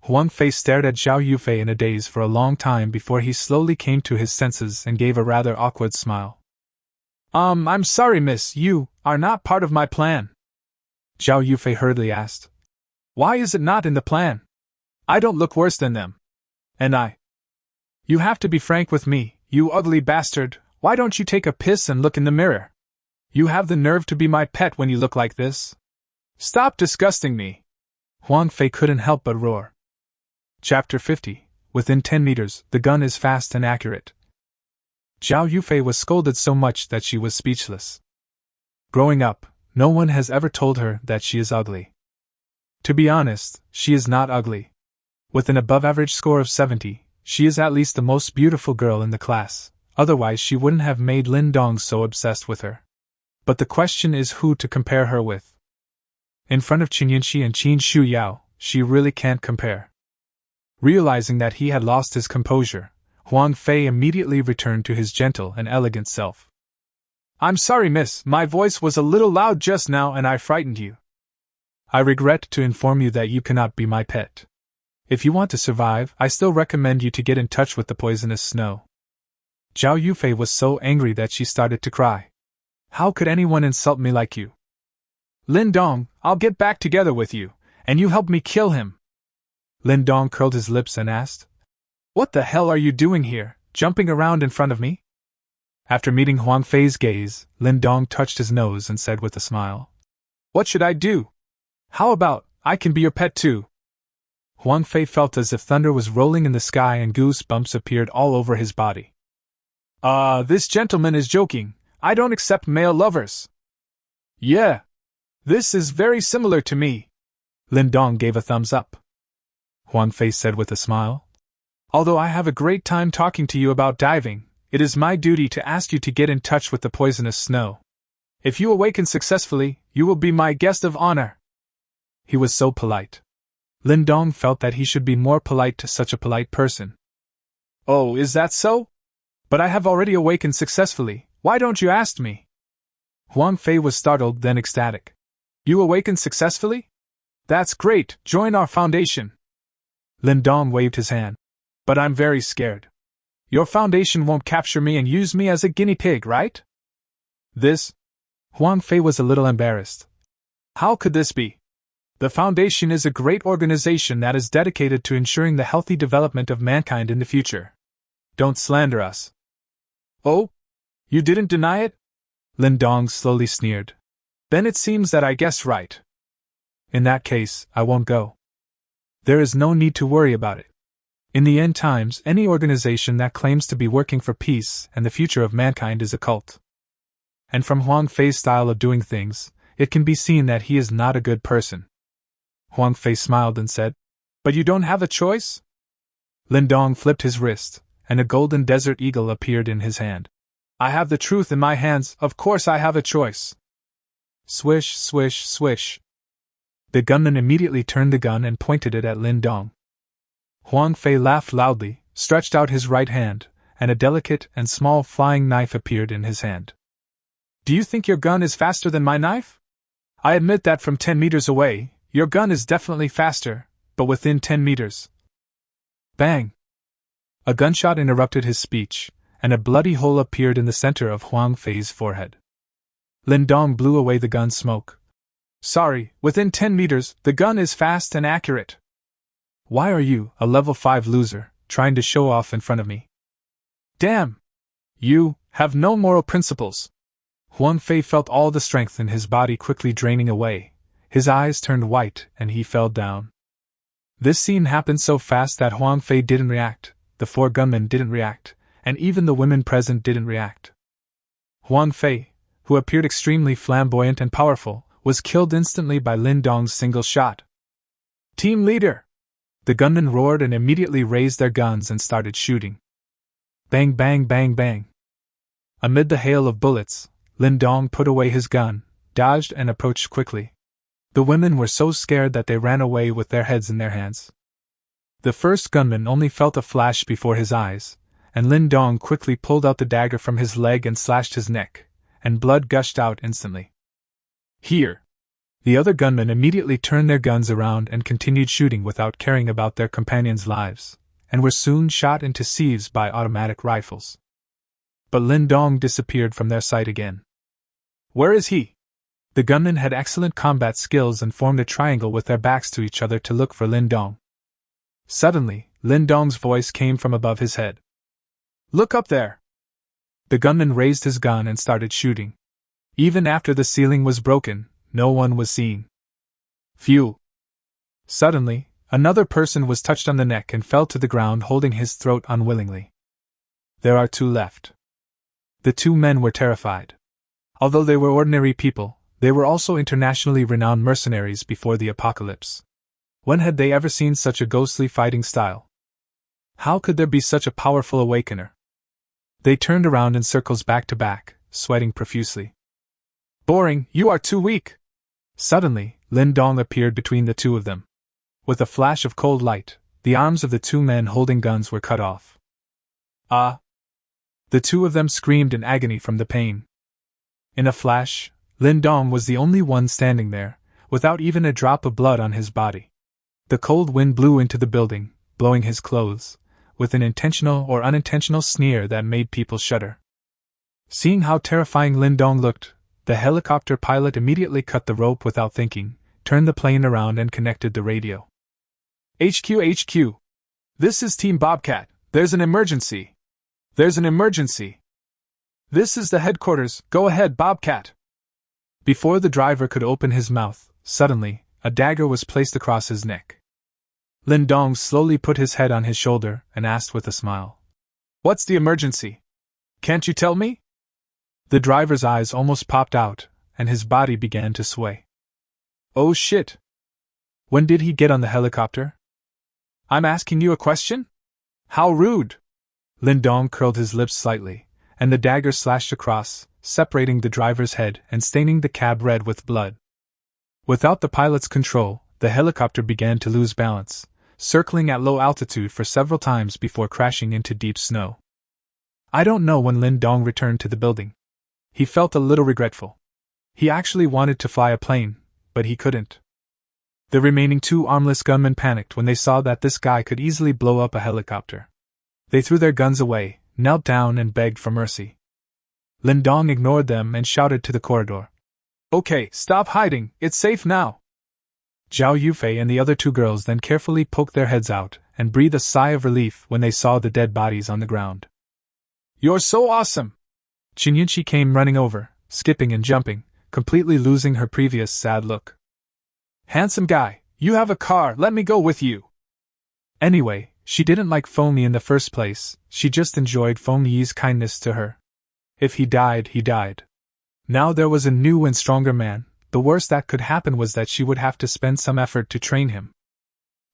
Speaker 1: Huang Fei stared at Zhao Yufei in a daze for a long time before he slowly came to his senses and gave a rather awkward smile. I'm sorry, miss, you are not part of my plan. Zhao Yufei hurriedly asked. Why is it not in the plan? I don't look worse than them. And You have to be frank with me, you ugly bastard, why don't you take a piss and look in the mirror? You have the nerve to be my pet when you look like this? Stop disgusting me. Huang Fei couldn't help but roar. Chapter 50. Within 10 meters, the gun is fast and accurate. Zhao Yufei was scolded so much that she was speechless. Growing up, no one has ever told her that she is ugly. To be honest, she is not ugly. With an above-average score of 70, she is at least the most beautiful girl in the class, otherwise she wouldn't have made Lin Dong so obsessed with her. But the question is who to compare her with. In front of Qin Yinxi and Qin Shuyao, she really can't compare. Realizing that he had lost his composure, Huang Fei immediately returned to his gentle and elegant self. "I'm sorry, miss, my voice was a little loud just now and I frightened you. I regret to inform you that you cannot be my pet. If you want to survive, I still recommend you to get in touch with the poisonous snow." Zhao Yufei was so angry that she started to cry. "How could anyone insult me like you? Lindong, I'll get back together with you, and you help me kill him." Lindong curled his lips and asked, "What the hell are you doing here, jumping around in front of me?" After meeting Huang Fei's gaze, Lindong touched his nose and said with a smile, "What should I do? How about, I can be your pet too?" Huang Fei felt as if thunder was rolling in the sky and goosebumps appeared all over his body. This gentleman is joking. I don't accept male lovers." "Yeah. This is very similar to me." Lindong gave a thumbs up. Huang Fei said with a smile, "Although I have a great time talking to you about diving, it is my duty to ask you to get in touch with the poisonous snow. If you awaken successfully, you will be my guest of honor." He was so polite. Lindong felt that he should be more polite to such a polite person. "Oh, is that so? But I have already awakened successfully, why don't you ask me?" Huang Fei was startled, then ecstatic. "You awakened successfully? That's great, join our foundation." Lindong waved his hand. "But I'm very scared. Your foundation won't capture me and use me as a guinea pig, right?" "This?" Huang Fei was a little embarrassed. "How could this be? The Foundation is a great organization that is dedicated to ensuring the healthy development of mankind in the future. Don't slander us." "Oh? You didn't deny it?" Lindong slowly sneered. "Then it seems that I guessed right. In that case, I won't go. There is no need to worry about it. In the end times, any organization that claims to be working for peace and the future of mankind is a cult." And from Huang Fei's style of doing things, it can be seen that he is not a good person. Huang Fei smiled and said, "But you don't have a choice?" Lindong flipped his wrist, and a golden desert eagle appeared in his hand. "I have the truth in my hands, of course I have a choice." Swish, swish, swish. The gunman immediately turned the gun and pointed it at Lindong. Huang Fei laughed loudly, stretched out his right hand, and a delicate and small flying knife appeared in his hand. "Do you think your gun is faster than my knife? I admit that from 10 meters away, your gun is definitely faster, but within 10 meters. Bang! A gunshot interrupted his speech, and a bloody hole appeared in the center of Huang Fei's forehead. Lindong blew away the gun's smoke. "Sorry, within 10 meters, the gun is fast and accurate. Why are you, a level 5 loser, trying to show off in front of me? Damn! You have no moral principles." Huang Fei felt all the strength in his body quickly draining away. His eyes turned white and he fell down. This scene happened so fast that Huang Fei didn't react, the 4 gunmen didn't react, and even the women present didn't react. Huang Fei, who appeared extremely flamboyant and powerful, was killed instantly by Lindong's single shot. "Team leader!" The gunmen roared and immediately raised their guns and started shooting. Bang, bang, bang, bang. Amid the hail of bullets, Lindong put away his gun, dodged and approached quickly. The women were so scared that they ran away with their heads in their hands. The first gunman only felt a flash before his eyes, and Lindong quickly pulled out the dagger from his leg and slashed his neck, and blood gushed out instantly. "Here!" The other gunmen immediately turned their guns around and continued shooting without caring about their companions' lives, and were soon shot into sieves by automatic rifles. But Lindong disappeared from their sight again. "Where is he?" The gunmen had excellent combat skills and formed a triangle with their backs to each other to look for Lindong. Suddenly, Lindong's voice came from above his head. "Look up there!" The gunman raised his gun and started shooting. Even after the ceiling was broken, no one was seen. Phew! Suddenly, Another person was touched on the neck and fell to the ground holding his throat unwillingly. There are 2 left. The 2 men were terrified. Although they were ordinary people, they were also internationally renowned mercenaries before the apocalypse. When had they ever seen such a ghostly fighting style? How could there be such a powerful awakener? They turned around in circles back to back, sweating profusely. Boring, you are too weak! Suddenly, Lin Dong appeared between the 2 of them. With a flash of cold light, the arms of the 2 men holding guns were cut off. Ah! The 2 of them screamed in agony from the pain. In a flash, Lin Dong was the only one standing there, without even a drop of blood on his body. The cold wind blew into the building, blowing his clothes, with an intentional or unintentional sneer that made people shudder. Seeing how terrifying Lin Dong looked, the helicopter pilot immediately cut the rope without thinking, turned the plane around and connected the radio. HQ. This is Team Bobcat. There's an emergency. There's an emergency. This is the headquarters. Go ahead, Bobcat. Before the driver could open his mouth, suddenly, a dagger was placed across his neck. Lin Dong slowly put his head on his shoulder and asked with a smile. What's the emergency? Can't you tell me? The driver's eyes almost popped out, and his body began to sway. Oh shit! When did he get on the helicopter? I'm asking you a question? How rude! Lin Dong curled his lips slightly, and the dagger slashed across, separating the driver's head and staining the cab red with blood. Without the pilot's control, the helicopter began to lose balance, circling at low altitude for several times before crashing into deep snow. I don't know when Lin Dong returned to the building. He felt a little regretful. He actually wanted to fly a plane, but he couldn't. The remaining 2 armless gunmen panicked when they saw that this guy could easily blow up a helicopter. They threw their guns away, knelt down and begged for mercy. Lin Dong ignored them and shouted to the corridor. Okay, stop hiding, it's safe now. Zhao Yufei and the other 2 girls then carefully poked their heads out and breathed a sigh of relief when they saw the dead bodies on the ground. You're so awesome! Qinyunqi came running over, skipping and jumping, completely losing her previous sad look. Handsome guy, you have a car, let me go with you. Anyway, she didn't like Feng Yi in the first place, she just enjoyed Feng Yi's kindness to her. If he died, he died. Now there was a new and stronger man. The worst that could happen was that she would have to spend some effort to train him.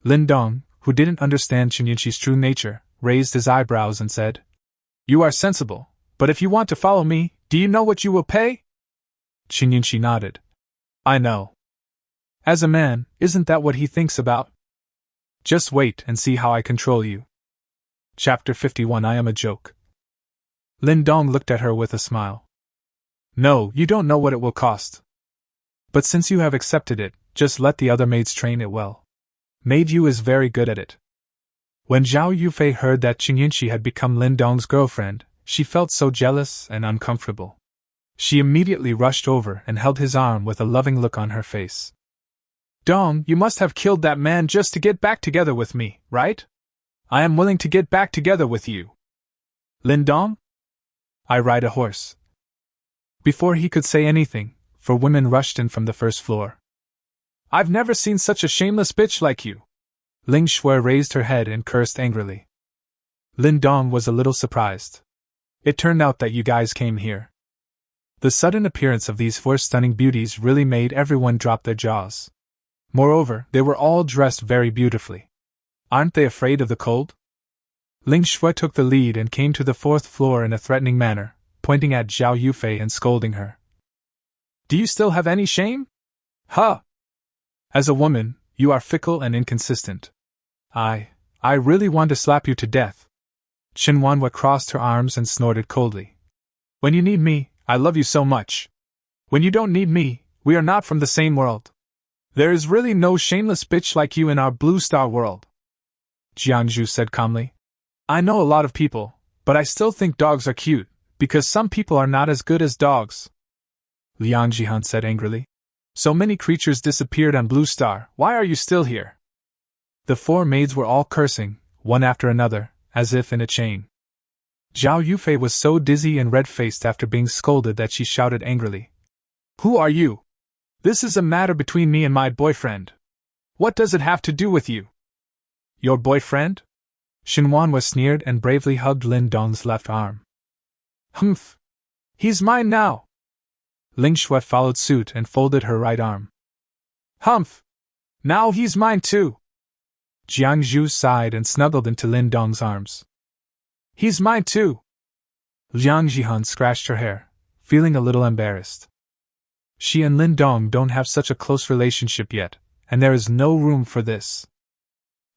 Speaker 1: Lin Dong, who didn't understand Qinyunqi's true nature, raised his eyebrows and said, You are sensible, but if you want to follow me, do you know what you will pay? Qinyunqi nodded. I know. As a man, isn't that what he thinks about? Just wait and see how I control you. Chapter 51 I am a joke. Lin Dong looked at her with a smile. No, you don't know what it will cost. But since you have accepted it, just let the other maids train it well. Maid Yu is very good at it. When Zhao Yufei heard that Qinyunqi had become Lin Dong's girlfriend, she felt so jealous and uncomfortable. She immediately rushed over and held his arm with a loving look on her face. Dong, you must have killed that man just to get back together with me, right? I am willing to get back together with you. Lin Dong? I ride a horse. Before he could say anything, 4 women rushed in from the first floor. I've never seen such a shameless bitch like you. Ling Shui raised her head and cursed angrily. Lin Dong was a little surprised. It turned out that you guys came here. The sudden appearance of these 4 stunning beauties really made everyone drop their jaws. Moreover, they were all dressed very beautifully. Aren't they afraid of the cold? Ling Shui took the lead and came to the 4th floor in a threatening manner, pointing at Zhao Yufei and scolding her. Do you still have any shame? Huh! As a woman, you are fickle and inconsistent. I really want to slap you to death. Shinuan crossed her arms and snorted coldly. When you need me, I love you so much. When you don't need me, we are not from the same world. There is really no shameless bitch like you in our Blue Star world. Jiangju said calmly. I know a lot of people, but I still think dogs are cute, because some people are not as good as dogs. Liang Jihan said angrily. So many creatures disappeared on Blue Star, why are you still here? The 4 maids were all cursing, one after another, as if in a chain. Zhao Yufei was so dizzy and red-faced after being scolded that she shouted angrily. Who are you? This is a matter between me and my boyfriend. What does it have to do with you? Your boyfriend? Shinuan was sneered and bravely hugged Lin Dong's left arm. Humph! He's mine now! Lingua followed suit and folded her right arm. Humph! Now he's mine too! Jiangzhu sighed and snuggled into Lin Dong's arms. He's mine too! Liang Jihan scratched her hair, feeling a little embarrassed. She and Lin Dong don't have such a close relationship yet, and there is no room for this.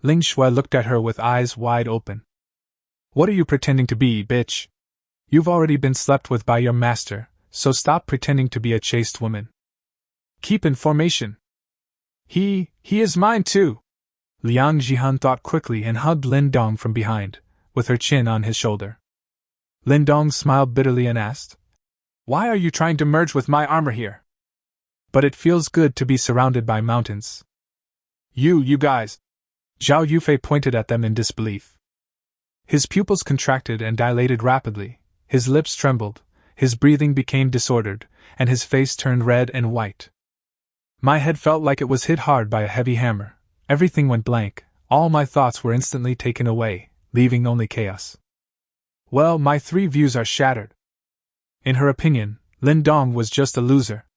Speaker 1: Ling Shui looked at her with eyes wide open. What are you pretending to be, bitch? You've already been slept with by your master, so stop pretending to be a chaste woman. Keep in formation. He is mine too. Liang Jihan thought quickly and hugged Lin Dong from behind, with her chin on his shoulder. Lin Dong smiled bitterly and asked, Why are you trying to merge with my armor here? But it feels good to be surrounded by mountains. You guys! Zhao Yufei pointed at them in disbelief. His pupils contracted and dilated rapidly, his lips trembled, his breathing became disordered, and his face turned red and white. My head felt like it was hit hard by a heavy hammer, everything went blank, all my thoughts were instantly taken away, leaving only chaos. Well, my 3 views are shattered. In her opinion, Lin Dong was just a loser.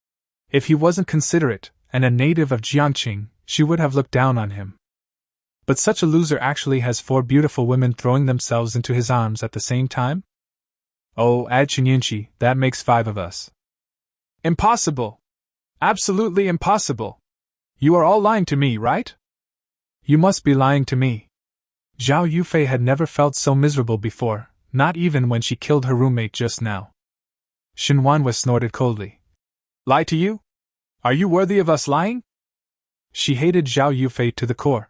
Speaker 1: If he wasn't considerate, and a native of Jiangqing, she would have looked down on him. But such a loser actually has 4 beautiful women throwing themselves into his arms at the same time? Oh, add Chinyunchi, that makes 5 of us. Impossible! Absolutely impossible! You are all lying to me, right? You must be lying to me. Zhao Yufei had never felt so miserable before, not even when she killed her roommate just now. Shinuan was snorted coldly. Lie to you? Are you worthy of us lying? She hated Zhao Yufei to the core.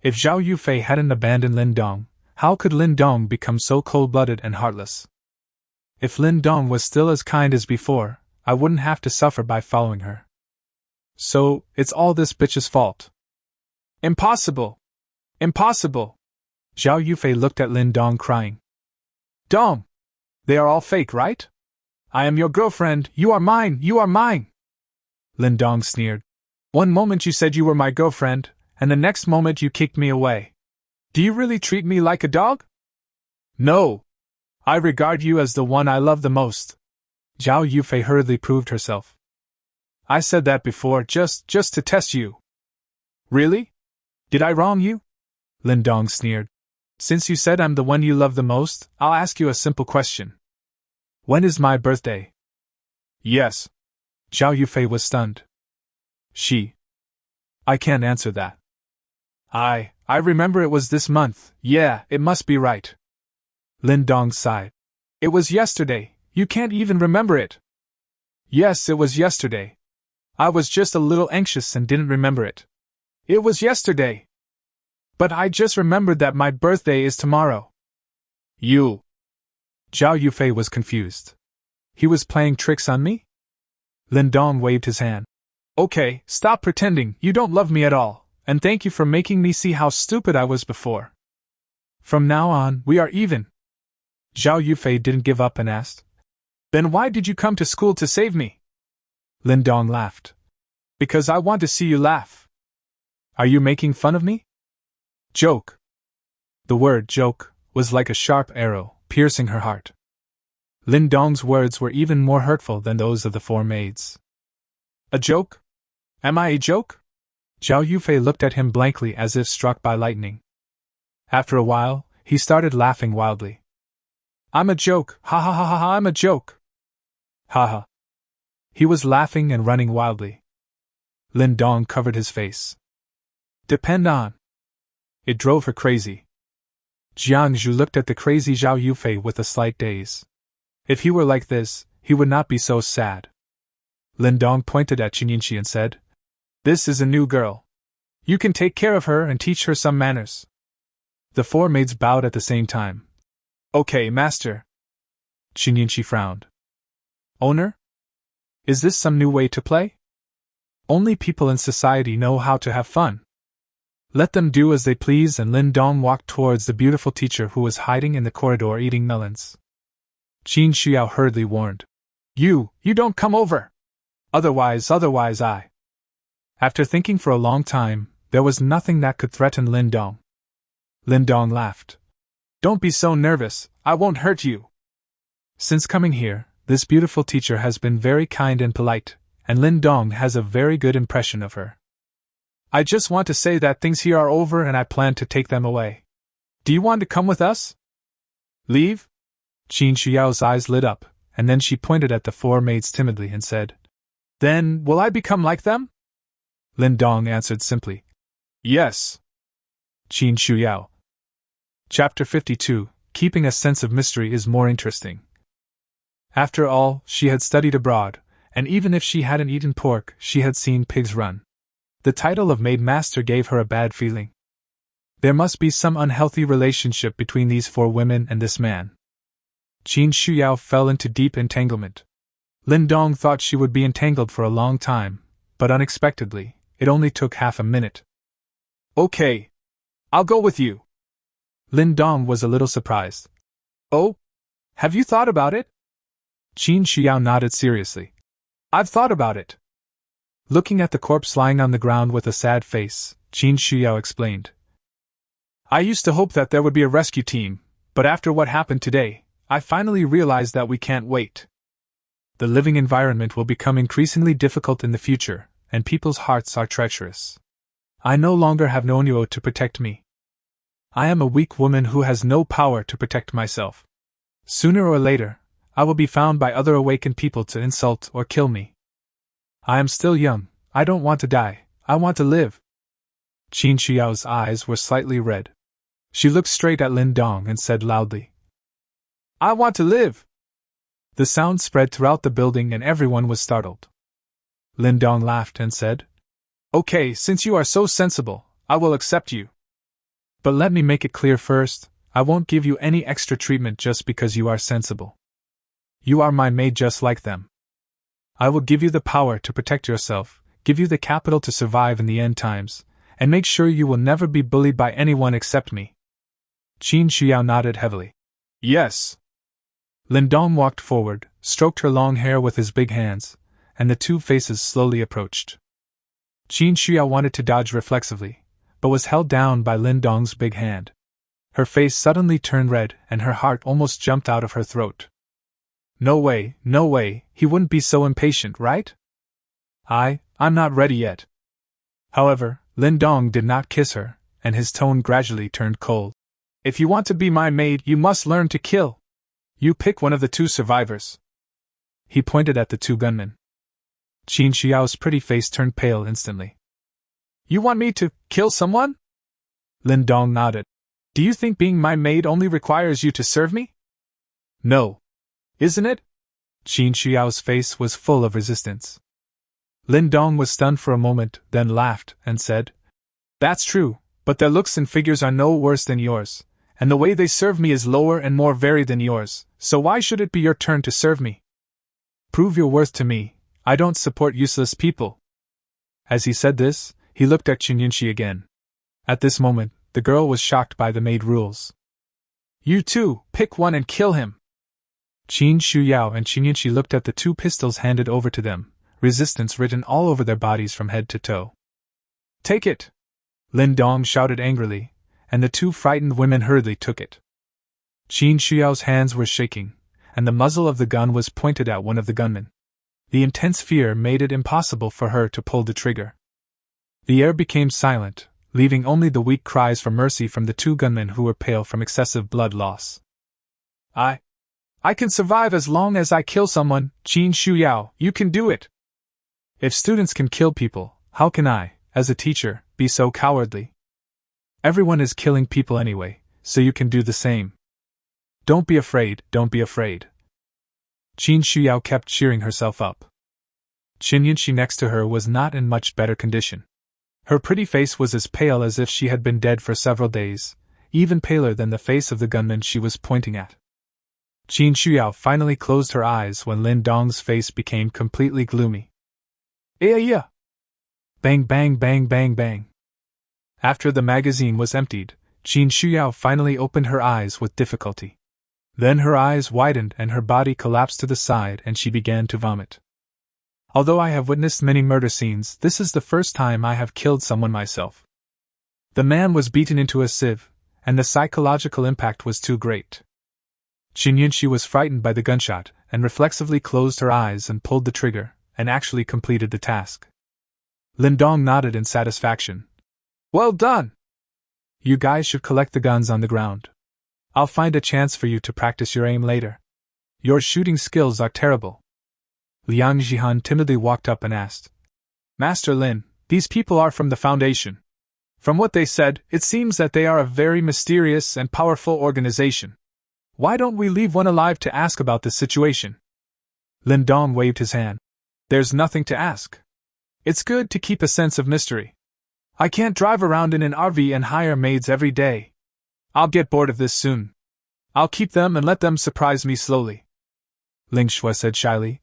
Speaker 1: If Zhao Yufei hadn't abandoned Lin Dong, how could Lin Dong become so cold-blooded and heartless? If Lin Dong was still as kind as before, I wouldn't have to suffer by following her. So, it's all this bitch's fault. Impossible! Impossible! Zhao Yufei looked at Lin Dong crying. Dong! They are all fake, right? I am your girlfriend, you are mine, you are mine! Lin Dong sneered. One moment you said you were my girlfriend, and the next moment you kicked me away. Do you really treat me like a dog? No! I regard you as the one I love the most. Zhao Yufei hurriedly proved herself. I said that before, just to test you. Really? Did I wrong you? Lin Dong sneered. Since you said I'm the one you love the most, I'll ask you a simple question. When is my birthday? Yes. Zhao Yufei was stunned. I can't answer that. I remember it was this month, yeah, it must be right. Lin Dong sighed. It was yesterday, you can't even remember it. Yes, it was yesterday. I was just a little anxious and didn't remember it. It was yesterday. But I just remembered that my birthday is tomorrow. You. Zhao Yufei was confused. He was playing tricks on me? Lin Dong waved his hand. Okay, stop pretending, you don't love me at all, and thank you for making me see how stupid I was before. From now on, we are even. Zhao Yufei didn't give up and asked, Then why did you come to school to save me? Lin Dong laughed. Because I want to see you laugh. Are you making fun of me? Joke. The word joke was like a sharp arrow, piercing her heart. Lin Dong's words were even more hurtful than those of the 4 maids. A joke? Am I a joke? Zhao Yufei looked at him blankly as if struck by lightning. After a while, he started laughing wildly. I'm a joke, ha ha ha ha ha, I'm a joke. Ha ha. He was laughing and running wildly. Lin Dong covered his face. Depend on. It drove her crazy. Jiangzhu looked at the crazy Zhao Yufei with a slight daze. If he were like this, he would not be so sad. Lin Dong pointed at Chinyinchi and said, This is a new girl. You can take care of her and teach her some manners. The 4 maids bowed at the same time. Okay, master. Chinyinchi frowned. Owner? Is this some new way to play? Only people in society know how to have fun. Let them do as they please, and Lin Dong walked towards the beautiful teacher who was hiding in the corridor eating melons. Qin Xiao hurriedly warned. You don't come over! Otherwise I. After thinking for a long time, there was nothing that could threaten Lin Dong. Lindong laughed. Don't be so nervous, I won't hurt you. Since coming here, this beautiful teacher has been very kind and polite, and Lindong has a very good impression of her. I just want to say that things here are over and I plan to take them away. Do you want to come with us? Leave? Qin Shuyao's eyes lit up, and then she pointed at the 4 maids timidly and said, Then, will I become like them? Lindong answered simply, Yes. Qin Shuyao. Chapter 52, Keeping a sense of mystery is more interesting. After all, she had studied abroad, and even if she hadn't eaten pork, she had seen pigs run. The title of maid master gave her a bad feeling. There must be some unhealthy relationship between these 4 women and this man. Qin Shuyao fell into deep entanglement. Lindong thought she would be entangled for a long time, but unexpectedly, it only took half a minute. Okay. I'll go with you. Lindong was a little surprised. Oh? Have you thought about it? Qin Shuyao nodded seriously. I've thought about it. Looking at the corpse lying on the ground with a sad face, Qin Shuyao explained. I used to hope that there would be a rescue team, but after what happened today, I finally realized that we can't wait. The living environment will become increasingly difficult in the future, and people's hearts are treacherous. I no longer have Nonyo to protect me. I am a weak woman who has no power to protect myself. Sooner or later, I will be found by other awakened people to insult or kill me. I am still young, I don't want to die, I want to live. Qin Shuyao's eyes were slightly red. She looked straight at Lin Dong and said loudly, I want to live! The sound spread throughout the building and everyone was startled. Lin Dong laughed and said, Okay, since you are so sensible, I will accept you. But let me make it clear first, I won't give you any extra treatment just because you are sensible. You are my maid just like them. I will give you the power to protect yourself, give you the capital to survive in the end times, and make sure you will never be bullied by anyone except me. Qin Shuyao nodded heavily. Yes. Lindong walked forward, stroked her long hair with his big hands, and the 2 faces slowly approached. Qin Shuyao wanted to dodge reflexively, but was held down by Lindong's big hand. Her face suddenly turned red and her heart almost jumped out of her throat. No way, he wouldn't be so impatient, right? I'm not ready yet. However, Lindong did not kiss her, and his tone gradually turned cold. If you want to be my maid, you must learn to kill. You pick one of the 2 survivors. He pointed at the 2 gunmen. Qin Shuyao's pretty face turned pale instantly. You want me to kill someone? Lindong nodded. Do you think being my maid only requires you to serve me? No. Isn't it? Qin Shuyao's face was full of resistance. Lindong was stunned for a moment, then laughed, and said, That's true, but their looks and figures are no worse than yours, and the way they serve me is lower and more varied than yours, so why should it be your turn to serve me? Prove your worth to me, I don't support useless people. As he said this, he looked at Qinyunxi again. At this moment, the girl was shocked by the maid rules. You too, pick one and kill him. Qin Shuyao and Qinyunxi looked at the 2 pistols handed over to them, resistance written all over their bodies from head to toe. Take it! Lindong shouted angrily, and the 2 frightened women hurriedly took it. Qin Shuyao's hands were shaking, and the muzzle of the gun was pointed at one of the gunmen. The intense fear made it impossible for her to pull the trigger. The air became silent, leaving only the weak cries for mercy from the 2 gunmen who were pale from excessive blood loss. I can survive as long as I kill someone, Qin Shuyao, you can do it. If students can kill people, how can I, as a teacher, be so cowardly? Everyone is killing people anyway, so you can do the same. Don't be afraid, don't be afraid. Qin Shuyao kept cheering herself up. Qinyunxi next to her was not in much better condition. Her pretty face was as pale as if she had been dead for several days, even paler than the face of the gunman she was pointing at. Qin Shuyao finally closed her eyes when Lin Dong's face became completely gloomy. Yeah! Bang bang bang bang bang. After the magazine was emptied, Qin Shuyao finally opened her eyes with difficulty. Then her eyes widened and her body collapsed to the side and she began to vomit. Although I have witnessed many murder scenes, this is the first time I have killed someone myself. The man was beaten into a sieve, and the psychological impact was too great. Shinuan was frightened by the gunshot, and reflexively closed her eyes and pulled the trigger, and actually completed the task. Lindong nodded in satisfaction. Well done! You guys should collect the guns on the ground. I'll find a chance for you to practice your aim later. Your shooting skills are terrible. Liang Jihan timidly walked up and asked, Master Lin, these people are from the Foundation. From what they said, it seems that they are a very mysterious and powerful organization. Why don't we leave one alive to ask about this situation? Lindong waved his hand. There's nothing to ask. It's good to keep a sense of mystery. I can't drive around in an RV and hire maids every day. I'll get bored of this soon. I'll keep them and let them surprise me slowly. Lingua said shyly.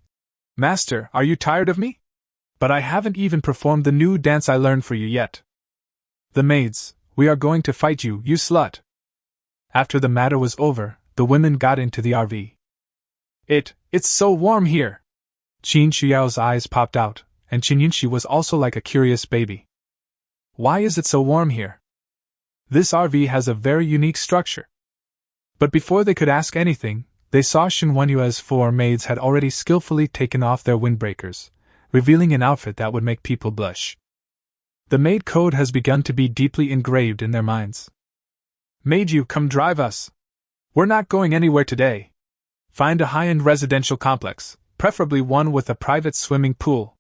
Speaker 1: Master, are you tired of me? But I haven't even performed the new dance I learned for you yet. The maids, we are going to fight you, you slut. After the matter was over, the women got into the RV. It's so warm here. Qin Shuyao's eyes popped out, and Shinyunshi was also like a curious baby. Why is it so warm here? This RV has a very unique structure. But before they could ask anything, they saw Shinuan's 4 maids had already skillfully taken off their windbreakers, revealing an outfit that would make people blush. The maid code has begun to be deeply engraved in their minds. Maid, you come drive us. We're not going anywhere today. Find a high-end residential complex, preferably one with a private swimming pool.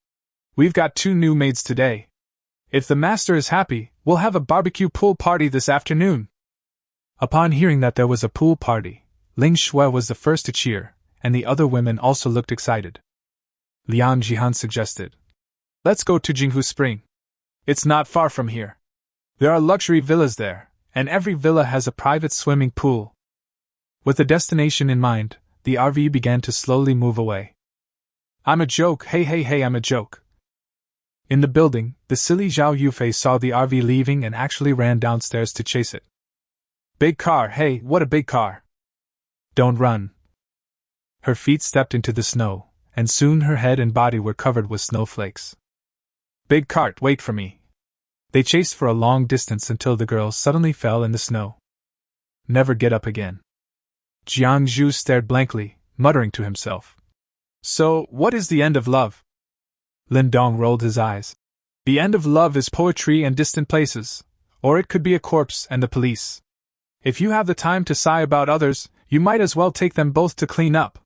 Speaker 1: We've got 2 new maids today. If the master is happy, we'll have a barbecue pool party this afternoon. Upon hearing that there was a pool party, Lingua was the first to cheer, and the other women also looked excited. Liang Jihan suggested, Let's go to Jinghu Spring. It's not far from here. There are luxury villas there, and every villa has a private swimming pool. With the destination in mind, the RV began to slowly move away. I'm a joke, hey, I'm a joke. In the building, the silly Zhao Yufei saw the RV leaving and actually ran downstairs to chase it. Big car, hey, what a big car. Don't run. Her feet stepped into the snow, and soon her head and body were covered with snowflakes. Big cart, wait for me. They chased for a long distance until the girl suddenly fell in the snow. Never get up again. Jiang Zhu stared blankly, muttering to himself. So, what is the end of love? Lindong rolled his eyes. The end of love is poetry and distant places, or it could be a corpse and the police. If you have the time to sigh about others, you might as well take them both to clean up.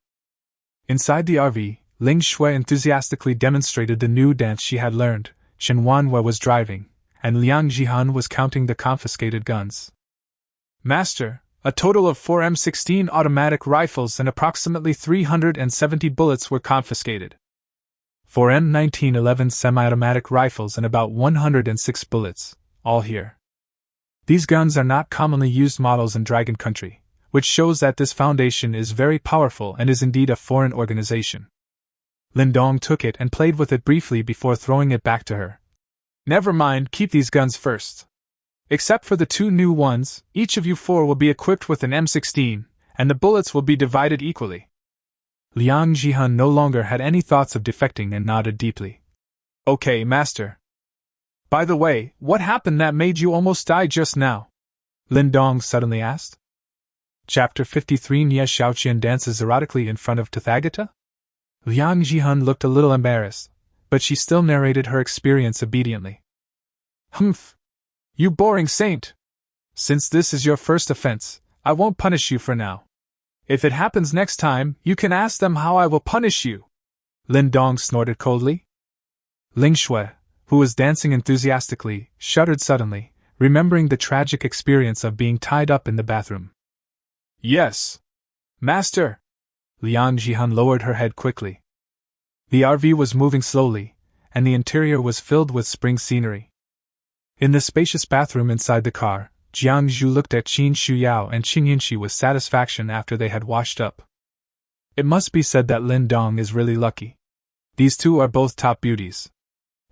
Speaker 1: Inside the RV, Lingua enthusiastically demonstrated the new dance she had learned. Shinuan was driving, and Liang Jihan was counting the confiscated guns. Master, a total of 4 M16 automatic rifles and approximately 370 bullets were confiscated. 4 M1911 semi-automatic rifles and about 106 bullets, all here. These guns are not commonly used models in Dragon Country, which shows that this foundation is very powerful and is indeed a foreign organization. Lindong took it and played with it briefly before throwing it back to her. Never mind, keep these guns first. Except for the 2 new ones, each of you 4 will be equipped with an M16, and the bullets will be divided equally. Liang Jihan no longer had any thoughts of defecting and nodded deeply. Okay, master. By the way, what happened that made you almost die just now? Lindong suddenly asked. Chapter 53 Nia Xiaoqian dances erotically in front of Tathagata? Liang Jihan looked a little embarrassed, but she still narrated her experience obediently. Humph! You boring saint! Since this is your first offense, I won't punish you for now. If it happens next time, you can ask them how I will punish you. Lindong snorted coldly. Lingua, who was dancing enthusiastically, shuddered suddenly, remembering the tragic experience of being tied up in the bathroom. Yes. Master! Liang Jihan lowered her head quickly. The RV was moving slowly, and the interior was filled with spring scenery. In the spacious bathroom inside the car, Jiang Zhu looked at Qin Shuyao and Shinyunshi with satisfaction after they had washed up. It must be said that Lin Dong is really lucky. These 2 are both top beauties.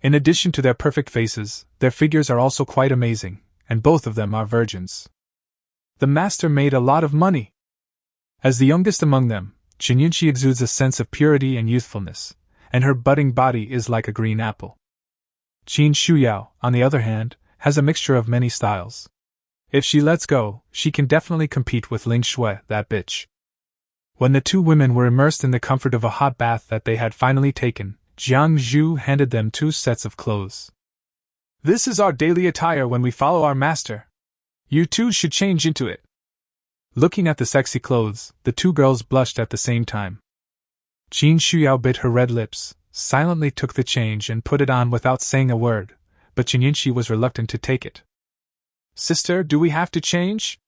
Speaker 1: In addition to their perfect faces, their figures are also quite amazing, and both of them are virgins. The master made a lot of money. As the youngest among them, Shinyunshi exudes a sense of purity and youthfulness, and her budding body is like a green apple. Qin Shuyao, on the other hand, has a mixture of many styles. If she lets go, she can definitely compete with Ling Shui, that bitch. When the two women were immersed in the comfort of a hot bath that they had finally taken, Jiang Zhu handed them 2 sets of clothes. This is our daily attire when we follow our master. You two should change into it. Looking at the sexy clothes, the 2 girls blushed at the same time. Qin Shuyao bit her red lips, silently took the change and put it on without saying a word, but Qin Yinxi was reluctant to take it. Sister, do we have to change?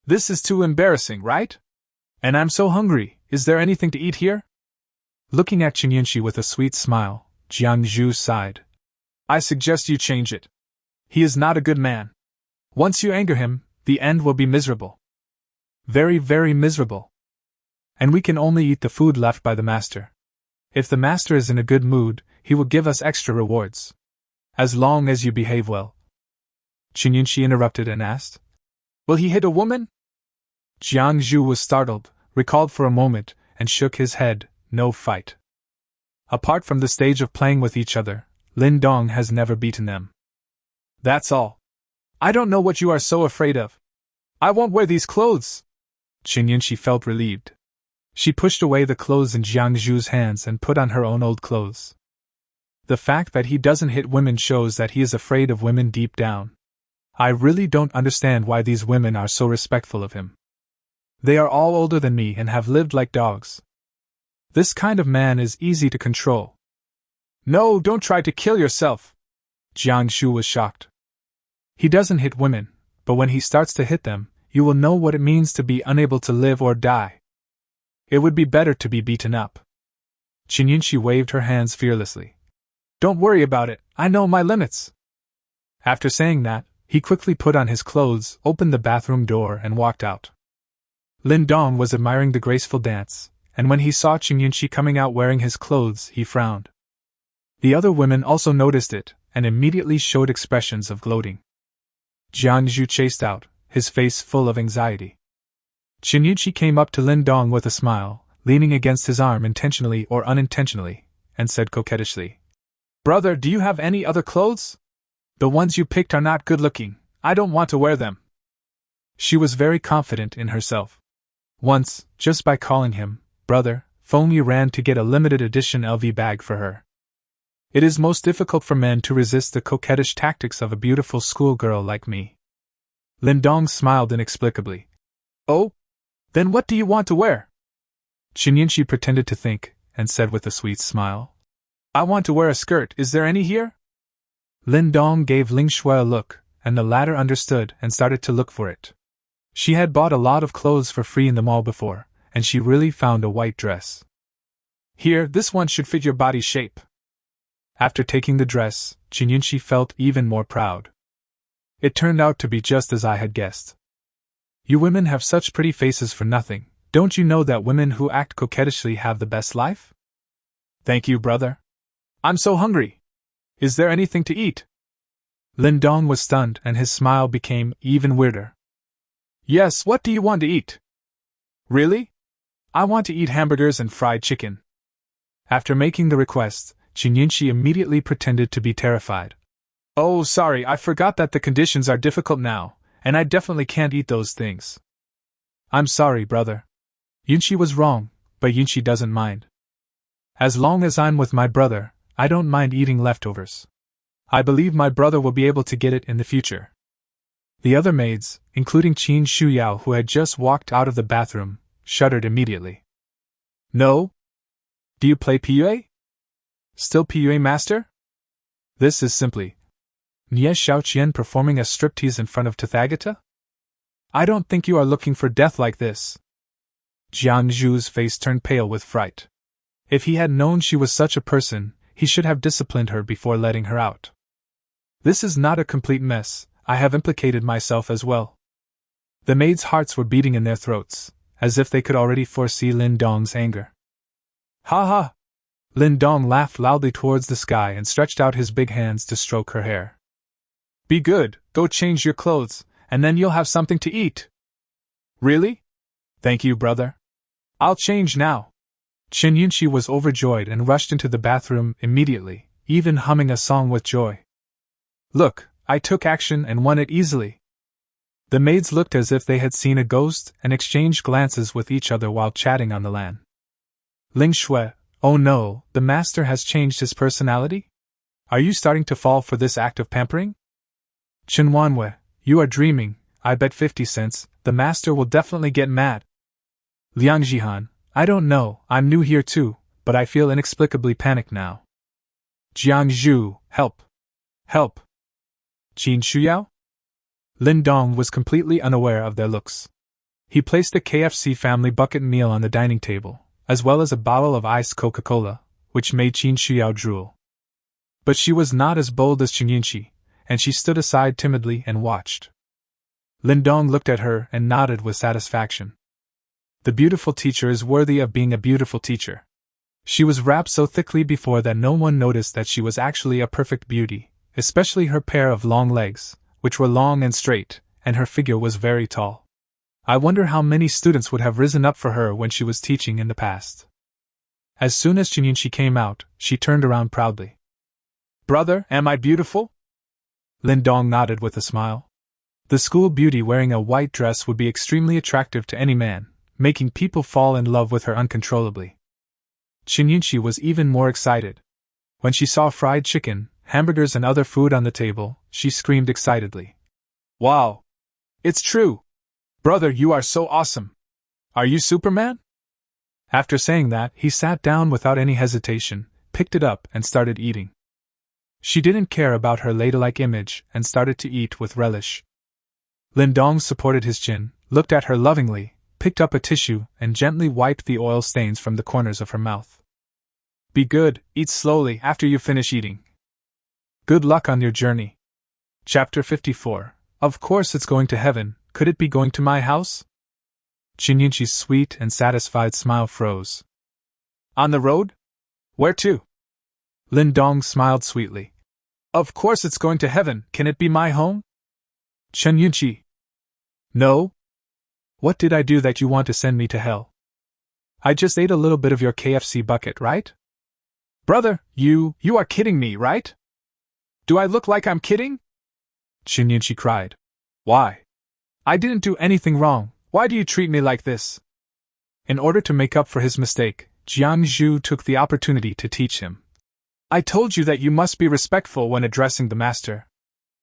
Speaker 1: This is too embarrassing, right? And I'm so hungry, is there anything to eat here? Looking at Qin Yinxi with a sweet smile, Jiang Zhu sighed. I suggest you change it. He is not a good man. Once you anger him, the end will be miserable. Very, very miserable. And we can only eat the food left by the master. If the master is in a good mood, he will give us extra rewards. As long as you behave well. Qin Yinxi interrupted and asked, Will he hit a woman? Jiang Zhu was startled, recalled for a moment, and shook his head. No fight. Apart from the stage of playing with each other, Lin Dong has never beaten them. That's all. I don't know what you are so afraid of. I won't wear these clothes. Qin Yinxi felt relieved. She pushed away the clothes in Jiang Zhu's hands and put on her own old clothes. The fact that he doesn't hit women shows that he is afraid of women deep down. I really don't understand why these women are so respectful of him. They are all older than me and have lived like dogs. This kind of man is easy to control. No, don't try to kill yourself. Jiang Zhu was shocked. He doesn't hit women, but when he starts to hit them, you will know what it means to be unable to live or die. It would be better to be beaten up. Qin Yinxi waved her hands fearlessly. Don't worry about it, I know my limits. After saying that, he quickly put on his clothes, opened the bathroom door, and walked out. Lindong was admiring the graceful dance, and when he saw Qin Yinxi coming out wearing his clothes, he frowned. The other women also noticed it, and immediately showed expressions of gloating. Jiang Zhu chased out, his face full of anxiety. Qin Yinxi came up to Lindong with a smile, leaning against his arm intentionally or unintentionally, and said coquettishly, Brother, do you have any other clothes? The ones you picked are not good looking, I don't want to wear them. She was very confident in herself. Once, just by calling him brother, Fengyu ran to get a limited edition LV bag for her. It is most difficult for men to resist the coquettish tactics of a beautiful schoolgirl like me. Lindong smiled inexplicably. Oh? Then what do you want to wear? Qin Yinxi pretended to think, and said with a sweet smile. I want to wear a skirt, is there any here? Lindong gave Ling Shui a look, and the latter understood and started to look for it. She had bought a lot of clothes for free in the mall before, and she really found a white dress. Here, this one should fit your body shape. After taking the dress, Qin Yinxi felt even more proud. It turned out to be just as I had guessed. You women have such pretty faces for nothing, don't you know that women who act coquettishly have the best life? Thank you, brother. I'm so hungry. Is there anything to eat? Lindong was stunned and his smile became even weirder. Yes, what do you want to eat? Really? I want to eat hamburgers and fried chicken. After making the request, Qin Yinxi immediately pretended to be terrified. Oh, sorry, I forgot that the conditions are difficult now, and I definitely can't eat those things. I'm sorry, brother. Yinxi was wrong, but Yinxi doesn't mind. As long as I'm with my brother, I don't mind eating leftovers. I believe my brother will be able to get it in the future. The other maids, including Qin Shuyao who had just walked out of the bathroom, shuddered immediately. No? Do you play PUA? Still PUA master? This is simply Nye Xiaoqian performing a striptease in front of Tathagata? I don't think you are looking for death like this. Jiang Zhu's face turned pale with fright. If he had known she was such a person, he should have disciplined her before letting her out. This is not a complete mess, I have implicated myself as well. The maids' hearts were beating in their throats, as if they could already foresee Lindong's anger. Ha ha! Lindong laughed loudly towards the sky and stretched out his big hands to stroke her hair. Be good, go change your clothes, and then you'll have something to eat. Really? Thank you, brother. I'll change now. Qin Yinxi was overjoyed and rushed into the bathroom immediately, even humming a song with joy. Look, I took action and won it easily. The maids looked as if they had seen a ghost and exchanged glances with each other while chatting on the lan. Ling Shui, oh no, the master has changed his personality? Are you starting to fall for this act of pampering? Shinuan, you are dreaming, I bet 50 cents, the master will definitely get mad. Liang Jihan, I don't know, I'm new here too, but I feel inexplicably panicked now. Jiang Zhu, help! Help! Qin Shuyao? Lindong was completely unaware of their looks. He placed the KFC family bucket meal on the dining table, as well as a bottle of iced Coca-Cola, which made Qin Shuyao drool. But she was not as bold as Qingyunqi, and she stood aside timidly and watched. Lindong looked at her and nodded with satisfaction. The beautiful teacher is worthy of being a beautiful teacher. She was wrapped so thickly before that no one noticed that she was actually a perfect beauty, especially her pair of long legs, which were long and straight, and her figure was very tall. I wonder how many students would have risen up for her when she was teaching in the past. As soon as Qingyunqi came out, she turned around proudly. Brother, am I beautiful? Lindong nodded with a smile. The school beauty wearing a white dress would be extremely attractive to any man, making people fall in love with her uncontrollably. Qingyunqi was even more excited. When she saw fried chicken, hamburgers and other food on the table, she screamed excitedly. Wow! It's true! Brother, you are so awesome! Are you Superman? After saying that, he sat down without any hesitation, picked it up and started eating. She didn't care about her ladylike image and started to eat with relish. Lindong supported his chin, looked at her lovingly, picked up a tissue and gently wiped the oil stains from the corners of her mouth. Be good, eat slowly after you finish eating. Good luck on your journey. Chapter 54. Of course it's going to heaven, could it be going to my house? Qingyunqi's sweet and satisfied smile froze. On the road? Where to? Lindong smiled sweetly. Of course it's going to heaven, can it be my home? Qingyunqi. No. What did I do that you want to send me to hell? I just ate a little bit of your KFC bucket, right? Brother, you are kidding me, right? Do I look like I'm kidding? Qingyunqi cried. Why? I didn't do anything wrong, why do you treat me like this? In order to make up for his mistake, Jiang Zhu took the opportunity to teach him. I told you that you must be respectful when addressing the master.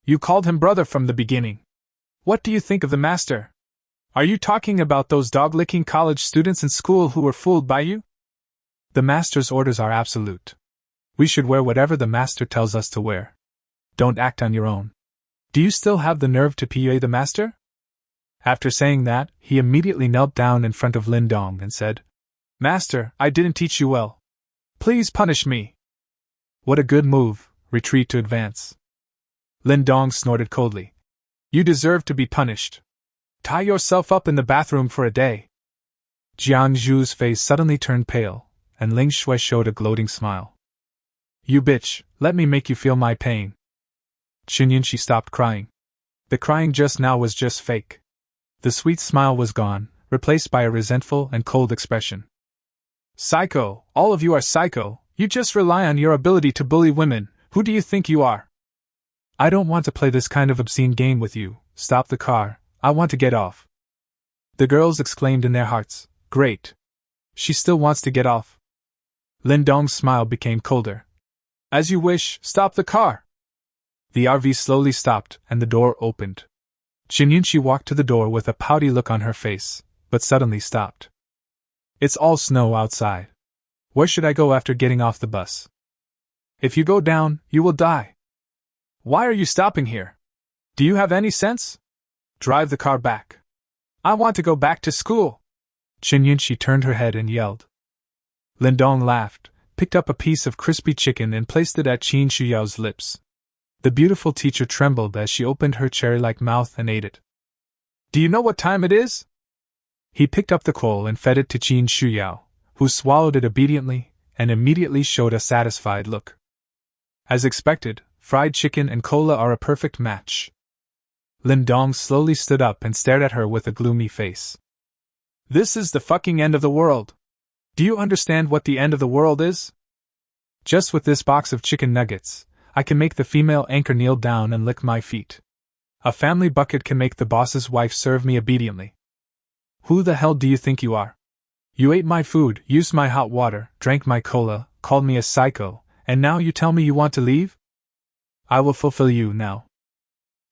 Speaker 1: You called him brother from the beginning. What do you think of the master? Are you talking about those dog-licking college students in school who were fooled by you? The master's orders are absolute. We should wear whatever the master tells us to wear. Don't act on your own. Do you still have the nerve to PA the master? After saying that, he immediately knelt down in front of Lindong and said, Master, I didn't teach you well. Please punish me. What a good move, retreat to advance. Lindong snorted coldly. You deserve to be punished. Tie yourself up in the bathroom for a day. Jiang Zhu's face suddenly turned pale, and Ling Shui showed a gloating smile. You bitch, let me make you feel my pain. Qingyunqi stopped crying. The crying just now was just fake. The sweet smile was gone, replaced by a resentful and cold expression. Psycho, all of you are psycho, you just rely on your ability to bully women, who do you think you are? I don't want to play this kind of obscene game with you, stop the car, I want to get off. The girls exclaimed in their hearts, great. She still wants to get off. Lindong's smile became colder. As you wish, stop the car. The RV slowly stopped and the door opened. Qingyunqi walked to the door with a pouty look on her face, but suddenly stopped. It's all snow outside. Where should I go after getting off the bus? If you go down, you will die. Why are you stopping here? Do you have any sense? Drive the car back. I want to go back to school. Qingyunqi turned her head and yelled. Lindong laughed, picked up a piece of crispy chicken and placed it at Qin Shuyao's lips. The beautiful teacher trembled as she opened her cherry-like mouth and ate it. Do you know what time it is? He picked up the coal and fed it to Qin Shuyao, who swallowed it obediently and immediately showed a satisfied look. As expected, fried chicken and cola are a perfect match. Lindong slowly stood up and stared at her with a gloomy face. This is the fucking end of the world. Do you understand what the end of the world is? Just with this box of chicken nuggets, I can make the female anchor kneel down and lick my feet. A family bucket can make the boss's wife serve me obediently. Who the hell do you think you are? You ate my food, used my hot water, drank my cola, called me a psycho, and now you tell me you want to leave? I will fulfill you now.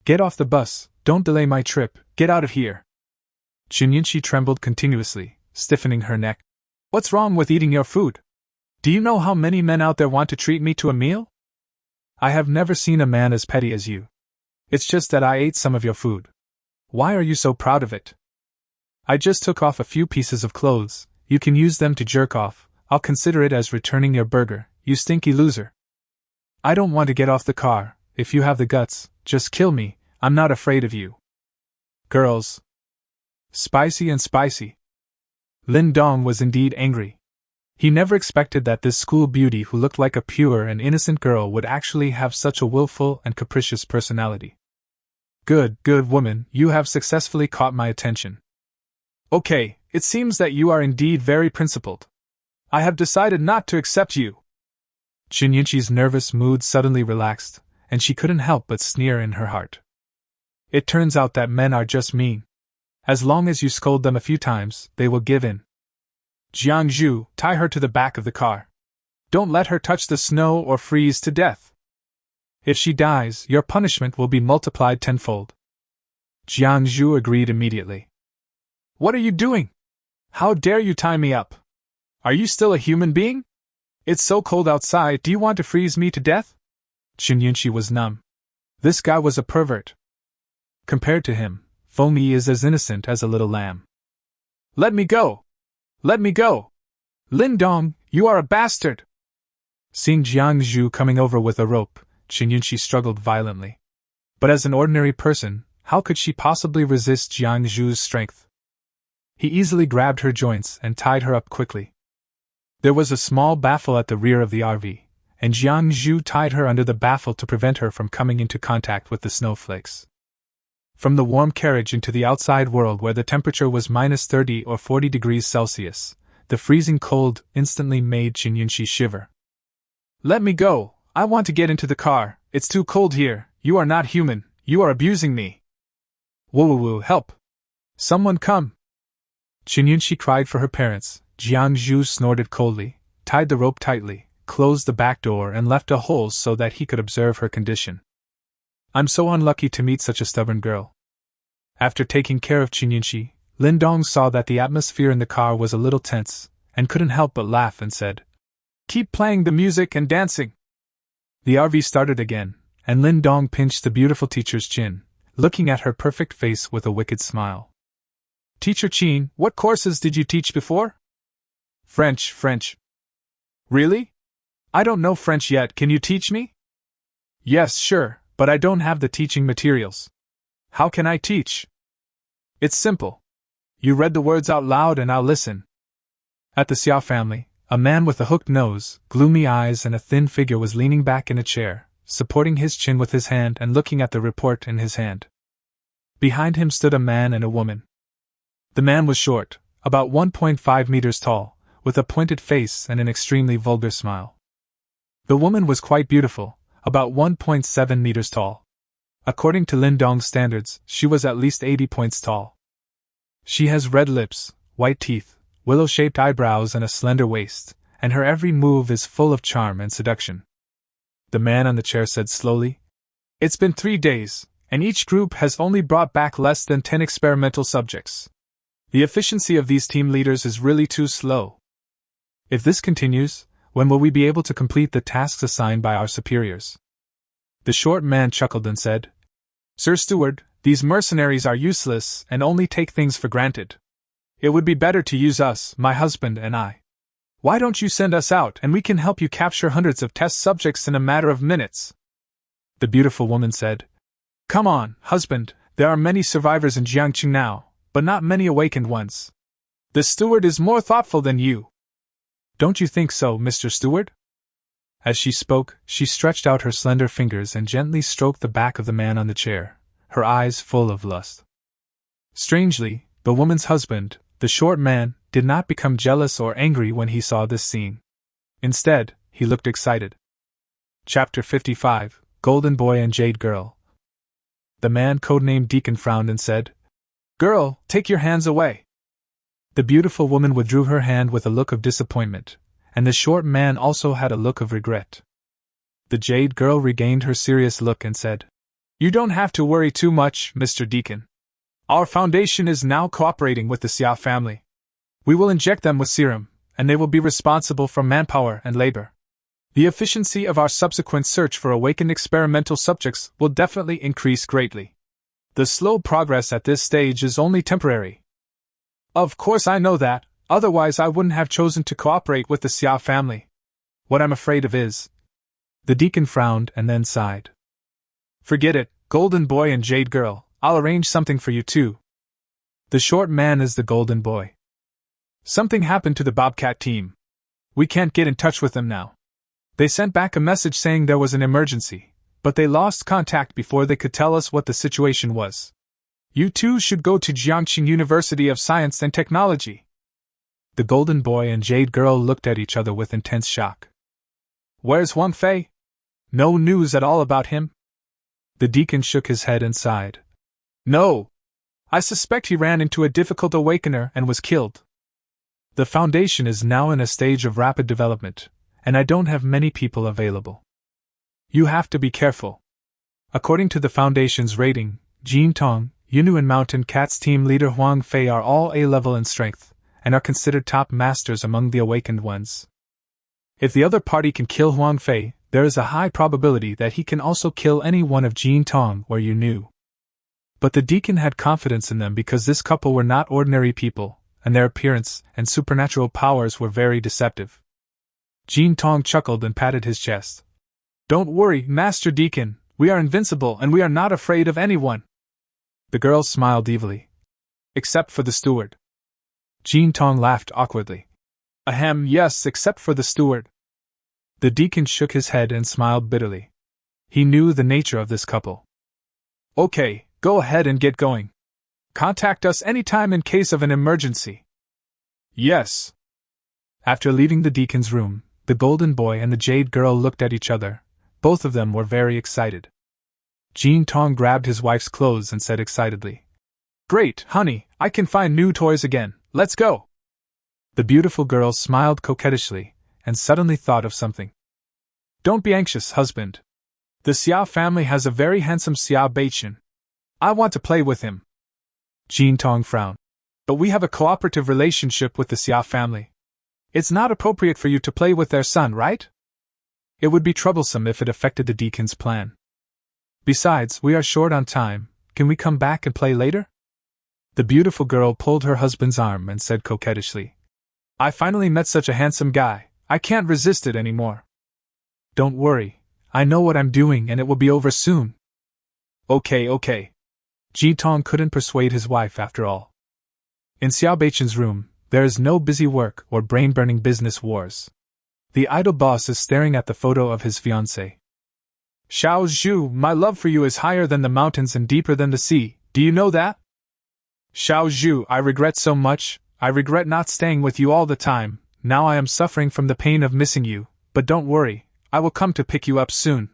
Speaker 1: Get off the bus, don't delay my trip, get out of here. Shinyunshi trembled continuously, stiffening her neck. What's wrong with eating your food? Do you know how many men out there want to treat me to a meal? I have never seen a man as petty as you. It's just that I ate some of your food. Why are you so proud of it? I just took off a few pieces of clothes, you can use them to jerk off, I'll consider it as returning your burger, you stinky loser. I don't want to get off the car, if you have the guts, just kill me, I'm not afraid of you. Girls. Spicy and spicy. Lin Dong was indeed angry. He never expected that this school beauty who looked like a pure and innocent girl would actually have such a willful and capricious personality. Good woman, you have successfully caught my attention. Okay, it seems that you are indeed very principled. I have decided not to accept you. Shinyunshi's nervous mood suddenly relaxed, and she couldn't help but sneer in her heart. It turns out that men are just mean. As long as you scold them a few times, they will give in. Jiangzhu, tie her to the back of the car. Don't let her touch the snow or freeze to death. If she dies, your punishment will be multiplied tenfold. Jiangzhu agreed immediately. What are you doing? How dare you tie me up? Are you still a human being? It's so cold outside, do you want to freeze me to death? Shinyunshi was numb. This guy was a pervert. Compared to him, Fomi is as innocent as a little lamb. Let me go! Let me go! Lindong, you are a bastard! Seeing Jiangzhu coming over with a rope, Shinyunshi struggled violently. But as an ordinary person, how could she possibly resist Jiangzhu's strength? He easily grabbed her joints and tied her up quickly. There was a small baffle at the rear of the RV, and Jiangzhu tied her under the baffle to prevent her from coming into contact with the snowflakes. From the warm carriage into the outside world where the temperature was -30 or 40 degrees Celsius, the freezing cold instantly made Shinyunshi shiver. Let me go, I want to get into the car, it's too cold here, you are not human, you are abusing me. Woo, help! Someone come! Shinyunshi cried for her parents. Jiangzhu snorted coldly, tied the rope tightly, closed the back door and left a hole so that he could observe her condition. I'm so unlucky to meet such a stubborn girl. After taking care of Shinyunshi, Lindong saw that the atmosphere in the car was a little tense, and couldn't help but laugh and said, Keep playing the music and dancing. The RV started again, and Lindong pinched the beautiful teacher's chin, looking at her perfect face with a wicked smile. Teacher Chin, what courses did you teach before? French. Really? I don't know French yet, can you teach me? Yes, sure, but I don't have the teaching materials. How can I teach? It's simple. You read the words out loud and I'll listen. At the Xiao family, a man with a hooked nose, gloomy eyes and a thin figure was leaning back in a chair, supporting his chin with his hand and looking at the report in his hand. Behind him stood a man and a woman. The man was short, about 1.5 meters tall, with a pointed face and an extremely vulgar smile. The woman was quite beautiful, about 1.7 meters tall. According to Lindong's standards, she was at least 80 points tall. She has red lips, white teeth, willow-shaped eyebrows and a slender waist, and her every move is full of charm and seduction. The man on the chair said slowly, It's been 3 days, and each group has only brought back less than 10 experimental subjects. The efficiency of these team leaders is really too slow. If this continues, when will we be able to complete the tasks assigned by our superiors? The short man chuckled and said, Sir Steward, these mercenaries are useless and only take things for granted. It would be better to use us, my husband and I. Why don't you send us out and we can help you capture hundreds of test subjects in a matter of minutes? The beautiful woman said, Come on, husband, there are many survivors in Jiangqing now, but not many awakened ones. The steward is more thoughtful than you. Don't you think so, Mr. Steward? As she spoke, she stretched out her slender fingers and gently stroked the back of the man on the chair, her eyes full of lust. Strangely, the woman's husband, the short man, did not become jealous or angry when he saw this scene. Instead, he looked excited. Chapter 55, Golden Boy and Jade Girl. The man codenamed Deacon frowned and said, "Girl, take your hands away." The beautiful woman withdrew her hand with a look of disappointment, and the short man also had a look of regret. The jade girl regained her serious look and said, "You don't have to worry too much, Mr. Deacon. Our foundation is now cooperating with the Xia family. We will inject them with serum, and they will be responsible for manpower and labor. The efficiency of our subsequent search for awakened experimental subjects will definitely increase greatly. The slow progress at this stage is only temporary." "Of course I know that, otherwise I wouldn't have chosen to cooperate with the Xia family. What I'm afraid of is—" The deacon frowned and then sighed. "Forget it, golden boy and jade girl, I'll arrange something for you too." The short man is the golden boy. "Something happened to the Bobcat team. We can't get in touch with them now. They sent back a message saying there was an emergency, but they lost contact before they could tell us what the situation was. You two should go to Jiangqing University of Science and Technology." The golden boy and jade girl looked at each other with intense shock. "Where's Huang Fei? No news at all about him?" The deacon shook his head and sighed. "No. I suspect he ran into a difficult awakener and was killed. The Foundation is now in a stage of rapid development, and I don't have many people available. You have to be careful. According to the Foundation's rating, Jin Tong, Yunu and Mountain Cat's team leader Huang Fei are all A-level in strength, and are considered top masters among the awakened ones. If the other party can kill Huang Fei, there is a high probability that he can also kill any one of Jin Tong or Yunu." But the deacon had confidence in them because this couple were not ordinary people, and their appearance and supernatural powers were very deceptive. Jin Tong chuckled and patted his chest. "Don't worry, Master Deacon, we are invincible and we are not afraid of anyone." The girl smiled evilly. "Except for the steward." Jin Tong laughed awkwardly. "Ahem, yes, except for the steward." The deacon shook his head and smiled bitterly. He knew the nature of this couple. "Okay, go ahead and get going. Contact us anytime in case of an emergency." "Yes." After leaving the deacon's room, the golden boy and the jade girl looked at each other. Both of them were very excited. Jin Tong grabbed his wife's clothes and said excitedly, "Great, honey, I can find new toys again, let's go." The beautiful girl smiled coquettishly, and suddenly thought of something. "Don't be anxious, husband. The Xia family has a very handsome Xia Beichin. I want to play with him." Jin Tong frowned. "But we have a cooperative relationship with the Xia family. It's not appropriate for you to play with their son, right? It would be troublesome if it affected the deacon's plan. Besides, we are short on time, can we come back and play later?" The beautiful girl pulled her husband's arm and said coquettishly, "I finally met such a handsome guy, I can't resist it anymore." "Don't worry, I know what I'm doing and it will be over soon." Okay. Jin Tong couldn't persuade his wife after all. In Xiao Beichen's room, there is no busy work or brain-burning business wars. The idle boss is staring at the photo of his fiancée. "Xiao Zhu, my love for you is higher than the mountains and deeper than the sea, do you know that? Xiao Zhu, I regret so much, I regret not staying with you all the time, now I am suffering from the pain of missing you, but don't worry, I will come to pick you up soon.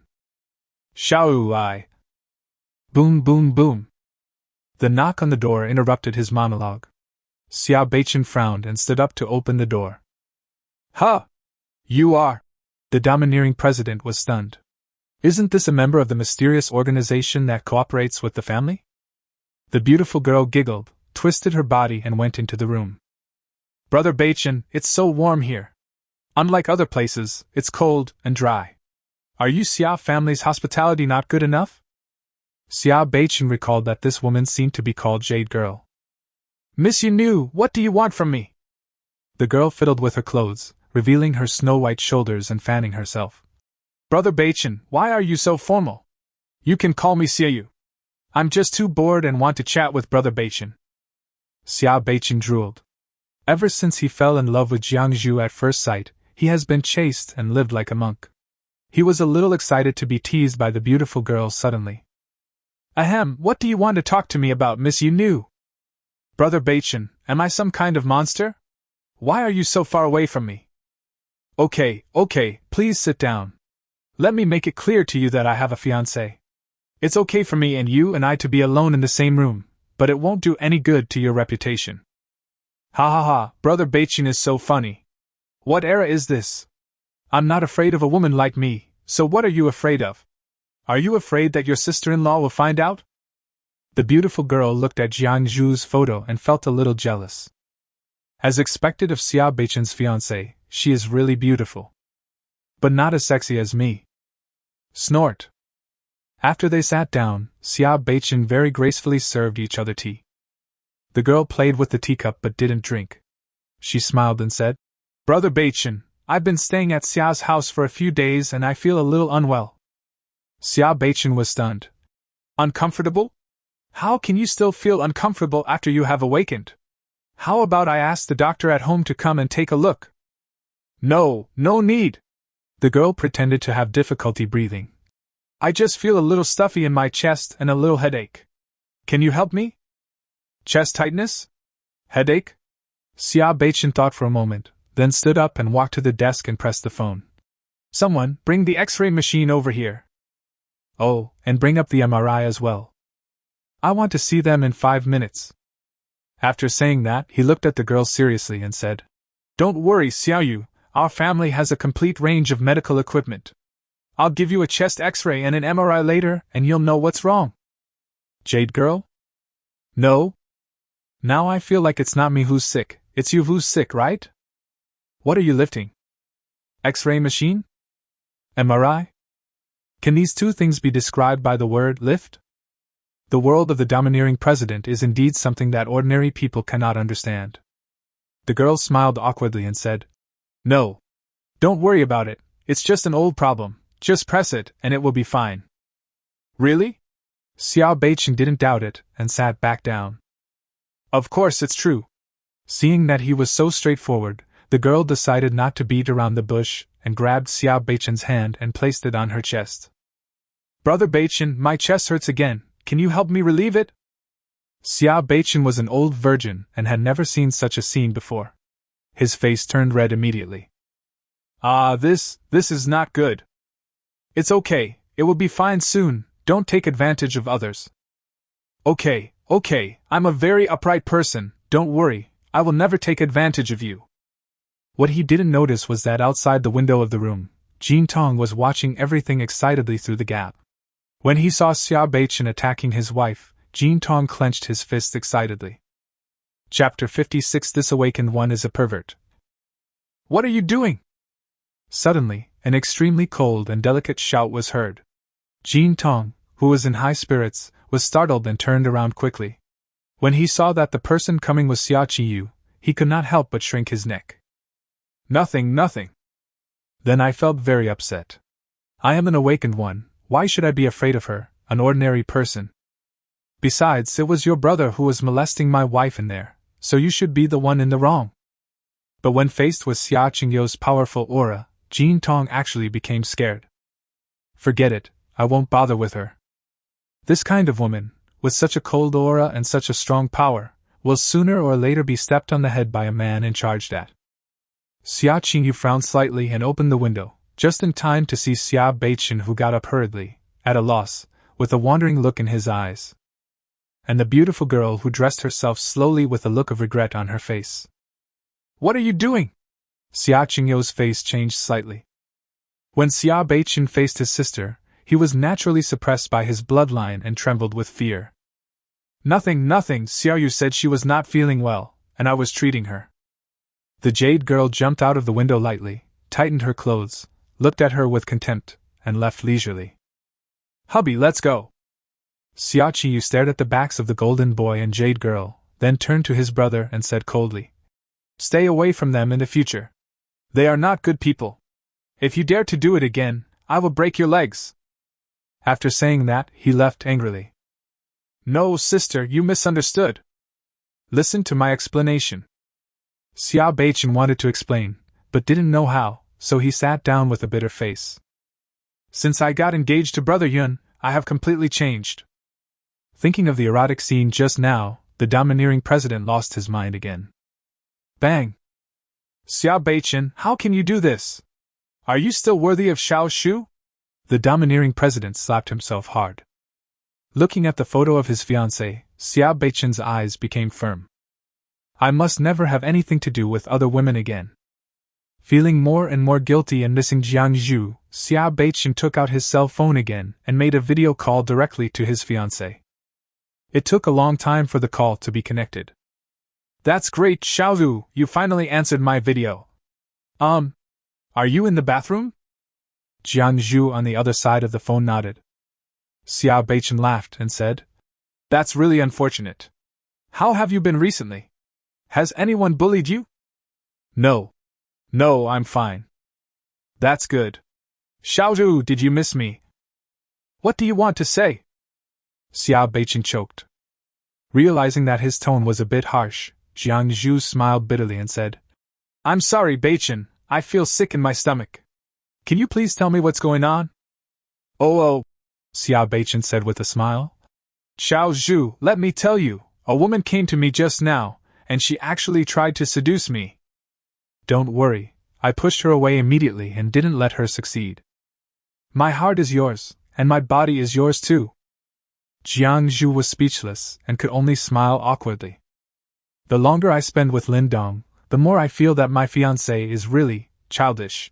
Speaker 1: Xiao I. Boom boom boom. The knock on the door interrupted his monologue. Xiao Beichen frowned and stood up to open the door. "Huh! You are!" The domineering president was stunned. "Isn't this a member of the mysterious organization that cooperates with the family?" The beautiful girl giggled, twisted her body and went into the room. "Brother Beichen, it's so warm here. Unlike other places, it's cold and dry. Are you Xiao family's hospitality not good enough?" Xiao Beichen recalled that this woman seemed to be called Jade Girl. "Miss Yunu, what do you want from me?" The girl fiddled with her clothes, revealing her snow-white shoulders and fanning herself. "Brother Beichen, why are you so formal? You can call me Xiaoyu. I'm just too bored and want to chat with Brother Beichen." Xiao Beichen drooled. Ever since he fell in love with Jiangzhu at first sight, he has been chaste and lived like a monk. He was a little excited to be teased by the beautiful girl suddenly. "Ahem, what do you want to talk to me about, Miss Yunu?" "Brother Beichen, am I some kind of monster? Why are you so far away from me?" Okay, please sit down. Let me make it clear to you that I have a fiancé. It's okay for me and you and I to be alone in the same room, but it won't do any good to your reputation. Ha ha ha, Brother Beichin is so funny. What era is this? I'm not afraid of a woman like me, so what are you afraid of? Are you afraid that your sister-in-law will find out? The beautiful girl looked at Jiang Zhu's photo and felt a little jealous. As expected of Xia Beichen's fiancée, she is really beautiful. But not as sexy as me. Snort. After they sat down, Xia Beichen very gracefully served each other tea. The girl played with the teacup but didn't drink. She smiled and said, Brother Beichen, I've been staying at Xia's house for a few days and I feel a little unwell. Xia Beichen was stunned. Uncomfortable? How can you still feel uncomfortable after you have awakened? How about I ask the doctor at home to come and take a look? No need. The girl pretended to have difficulty breathing. I just feel a little stuffy in my chest and a little headache. Can you help me? Chest tightness? Headache? Xia Beichen thought for a moment, then stood up and walked to the desk and pressed the phone. Someone, bring the X-ray machine over here. Oh, and bring up the MRI as well. I want to see them in 5 minutes. After saying that, he looked at the girl seriously and said, Don't worry, Xiaoyu, our family has a complete range of medical equipment. I'll give you a chest X-ray and an MRI later and you'll know what's wrong. Jade girl? No. Now I feel like it's not me who's sick, it's you who's sick, right? What are you lifting? X-ray machine? MRI? Can these two things be described by the word lift? The world of the domineering president is indeed something that ordinary people cannot understand. The girl smiled awkwardly and said, No. Don't worry about it, it's just an old problem. Just press it, and it will be fine. Really? Xia Beichen didn't doubt it, and sat back down. Of course it's true. Seeing that he was so straightforward, the girl decided not to beat around the bush, and grabbed Xia Beichen's hand and placed it on her chest. Brother Beichen, my chest hurts again, can you help me relieve it? Xia Beichen was an old virgin, and had never seen such a scene before. His face turned red immediately. This is not good. It's okay, it will be fine soon, don't take advantage of others. Okay, I'm a very upright person, don't worry, I will never take advantage of you. What he didn't notice was that outside the window of the room, Jin Tong was watching everything excitedly through the gap. When he saw Xia Beichen attacking his wife, Jin Tong clenched his fists excitedly. Chapter 56 This awakened one is a pervert. What are you doing? Suddenly, an extremely cold and delicate shout was heard. Jin Tong, who was in high spirits, was startled and turned around quickly. When he saw that the person coming was Xia Qiyu, he could not help but shrink his neck. Nothing. Then I felt very upset. I am an awakened one, why should I be afraid of her, an ordinary person? Besides, it was your brother who was molesting my wife in there, so you should be the one in the wrong. But when faced with Xia Qingyu's powerful aura, Jin Tong actually became scared. Forget it, I won't bother with her. This kind of woman, with such a cold aura and such a strong power, will sooner or later be stepped on the head by a man in charge that. Xia Qingyu frowned slightly and opened the window, just in time to see Xia Beichen, who got up hurriedly, at a loss, with a wandering look in his eyes. And the beautiful girl who dressed herself slowly with a look of regret on her face. What are you doing? Xia Qingyu's face changed slightly. When Xia Beichen faced his sister, he was naturally suppressed by his bloodline and trembled with fear. Nothing, Xiaoyu said she was not feeling well, and I was treating her. The jade girl jumped out of the window lightly, tightened her clothes, looked at her with contempt, and left leisurely. Hubby, let's go. Xia Qiyu stared at the backs of the golden boy and jade girl, then turned to his brother and said coldly, Stay away from them in the future. They are not good people. If you dare to do it again, I will break your legs. After saying that, he left angrily. No, sister, you misunderstood. Listen to my explanation. Xia Beichen wanted to explain, but didn't know how, so he sat down with a bitter face. Since I got engaged to Brother Yun, I have completely changed. Thinking of the erotic scene just now, the domineering president lost his mind again. Bang! Xia Beichen, how can you do this? Are you still worthy of Xiao Shu? The domineering president slapped himself hard. Looking at the photo of his fiancée, Xiao Beichen's eyes became firm. I must never have anything to do with other women again. Feeling more and more guilty and missing Jiang Zhu, Xiao Beichen took out his cell phone again and made a video call directly to his fiancée. It took a long time for the call to be connected. That's great, Xiaozu, you finally answered my video. Are you in the bathroom? Jiang Zhu on the other side of the phone nodded. Xiao Beichen laughed and said, That's really unfortunate. How have you been recently? Has anyone bullied you? No, I'm fine. That's good. Xiaozu, did you miss me? What do you want to say? Xiao Beichen choked. Realizing that his tone was a bit harsh, Jiang Zhu smiled bitterly and said, I'm sorry, Beichen, I feel sick in my stomach. Can you please tell me what's going on? Oh, Xiao Beichen said with a smile. Xiao Zhu, let me tell you, a woman came to me just now, and she actually tried to seduce me. Don't worry, I pushed her away immediately and didn't let her succeed. My heart is yours, and my body is yours too. Jiang Zhu was speechless and could only smile awkwardly. The longer I spend with Lin Dong, the more I feel that my fiancée is really childish.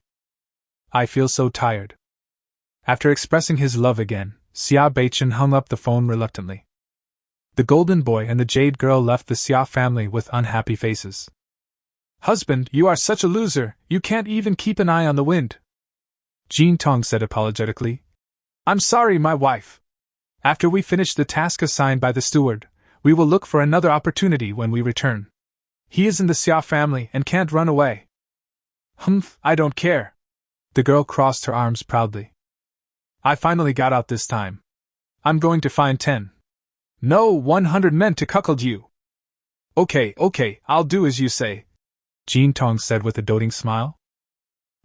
Speaker 1: I feel so tired. After expressing his love again, Xiao Beichen hung up the phone reluctantly. The golden boy and the jade girl left the Xiao family with unhappy faces. Husband, you are such a loser, you can't even keep an eye on the wind. Jin Tong said apologetically. I'm sorry, my wife. After we finish the task assigned by the steward, we will look for another opportunity when we return. He is in the Xiao family and can't run away. I don't care. The girl crossed her arms proudly. I finally got out this time. I'm going to find 10. No, 100 men to cuckold you. Okay, I'll do as you say, Jin Tong said with a doting smile.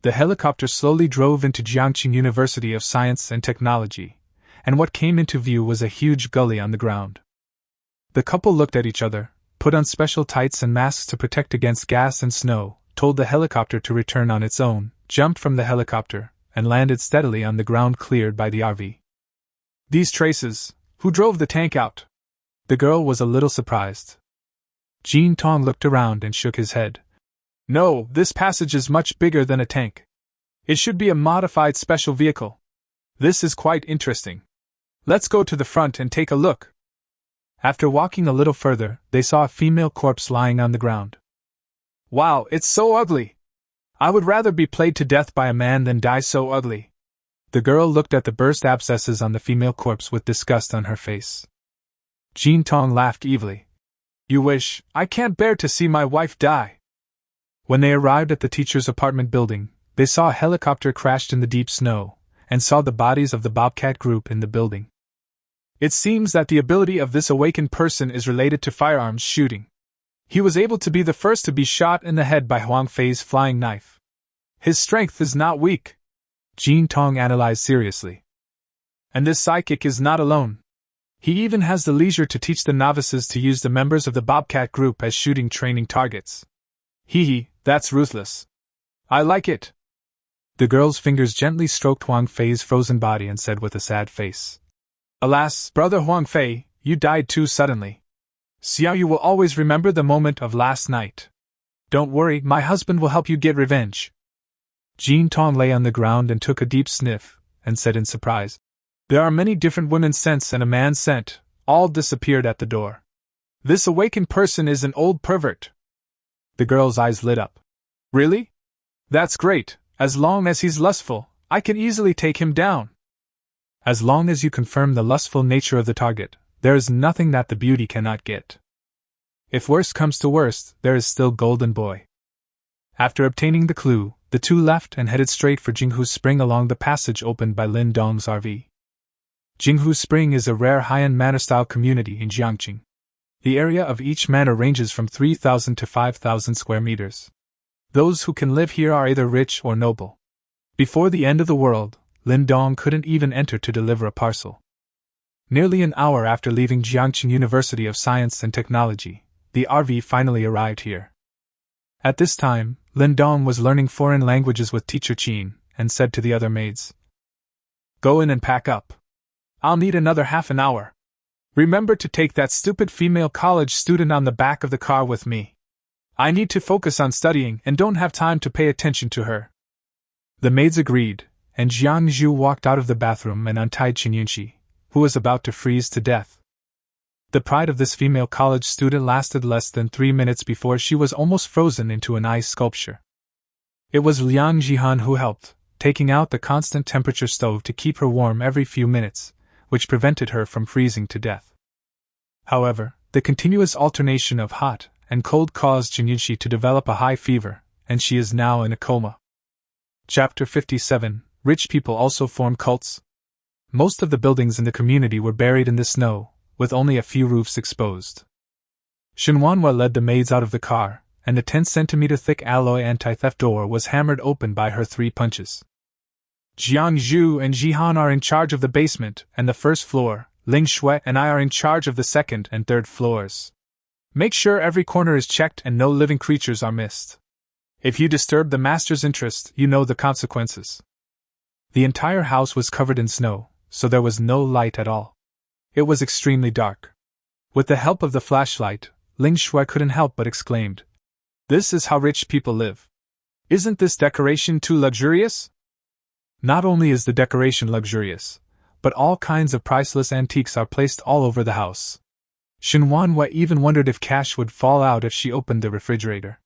Speaker 1: The helicopter slowly drove into Jiangqing University of Science and Technology, and what came into view was a huge gully on the ground. The couple looked at each other, put on special tights and masks to protect against gas and snow, told the helicopter to return on its own, jumped from the helicopter, and landed steadily on the ground cleared by the RV. These traces, who drove the tank out? The girl was a little surprised. Jin Tong looked around and shook his head. No, this passage is much bigger than a tank. It should be a modified special vehicle. This is quite interesting. Let's go to the front and take a look. After walking a little further, they saw a female corpse lying on the ground. Wow, it's so ugly! I would rather be played to death by a man than die so ugly. The girl looked at the burst abscesses on the female corpse with disgust on her face. Jin Tong laughed evilly. You wish, I can't bear to see my wife die. When they arrived at the teacher's apartment building, they saw a helicopter crashed in the deep snow, and saw the bodies of the Bobcat group in the building. It seems that the ability of this awakened person is related to firearms shooting. He was able to be the first to be shot in the head by Huang Fei's flying knife. His strength is not weak, Jin Tong analyzed seriously. And this psychic is not alone. He even has the leisure to teach the novices to use the members of the Bobcat group as shooting training targets. That's ruthless. I like it. The girl's fingers gently stroked Huang Fei's frozen body and said with a sad face. Alas, brother Huang Fei, you died too suddenly. Xiao, you will always remember the moment of last night. Don't worry, my husband will help you get revenge. Jin Tong lay on the ground and took a deep sniff, and said in surprise, There are many different women's scents and a man's scent, all disappeared at the door. This awakened person is an old pervert. The girl's eyes lit up. Really? That's great, as long as he's lustful, I can easily take him down. As long as you confirm the lustful nature of the target, there is nothing that the beauty cannot get. If worst comes to worst, there is still Golden Boy. After obtaining the clue, the two left and headed straight for Jinghu Spring along the passage opened by Lin Dong's RV. Jinghu Spring is a rare high-end manor-style community in Jiangqing. The area of each manor ranges from 3,000 to 5,000 square meters. Those who can live here are either rich or noble. Before the end of the world, Lin Dong couldn't even enter to deliver a parcel. Nearly an hour after leaving Jiangqing University of Science and Technology, the RV finally arrived here. At this time, Lin Dong was learning foreign languages with teacher Qin, and said to the other maids, Go in and pack up. I'll need another half an hour. Remember to take that stupid female college student on the back of the car with me. I need to focus on studying and don't have time to pay attention to her. The maids agreed, and Jiang Zhu walked out of the bathroom and untied Qinyunxi, who was about to freeze to death. The pride of this female college student lasted less than 3 minutes before she was almost frozen into an ice sculpture. It was Liang Jihan who helped, taking out the constant temperature stove to keep her warm every few minutes, which prevented her from freezing to death. However, the continuous alternation of hot and cold caused Qinyunxi to develop a high fever, and she is now in a coma. Chapter 57. Rich people also form cults. Most of the buildings in the community were buried in the snow, with only a few roofs exposed. Shinuan led the maids out of the car, and the 10-centimeter thick alloy anti-theft door was hammered open by her 3 punches. Jiang Zhu and Jihan are in charge of the basement and the first floor. Ling Shui and I are in charge of the second and third floors. Make sure every corner is checked and no living creatures are missed. If you disturb the master's interest, you know the consequences. The entire house was covered in snow, so there was no light at all. It was extremely dark. With the help of the flashlight, Ling Shui couldn't help but exclaimed, "This is how rich people live. Isn't this decoration too luxurious?" Not only is the decoration luxurious, but all kinds of priceless antiques are placed all over the house. Shinuan even wondered if cash would fall out if she opened the refrigerator.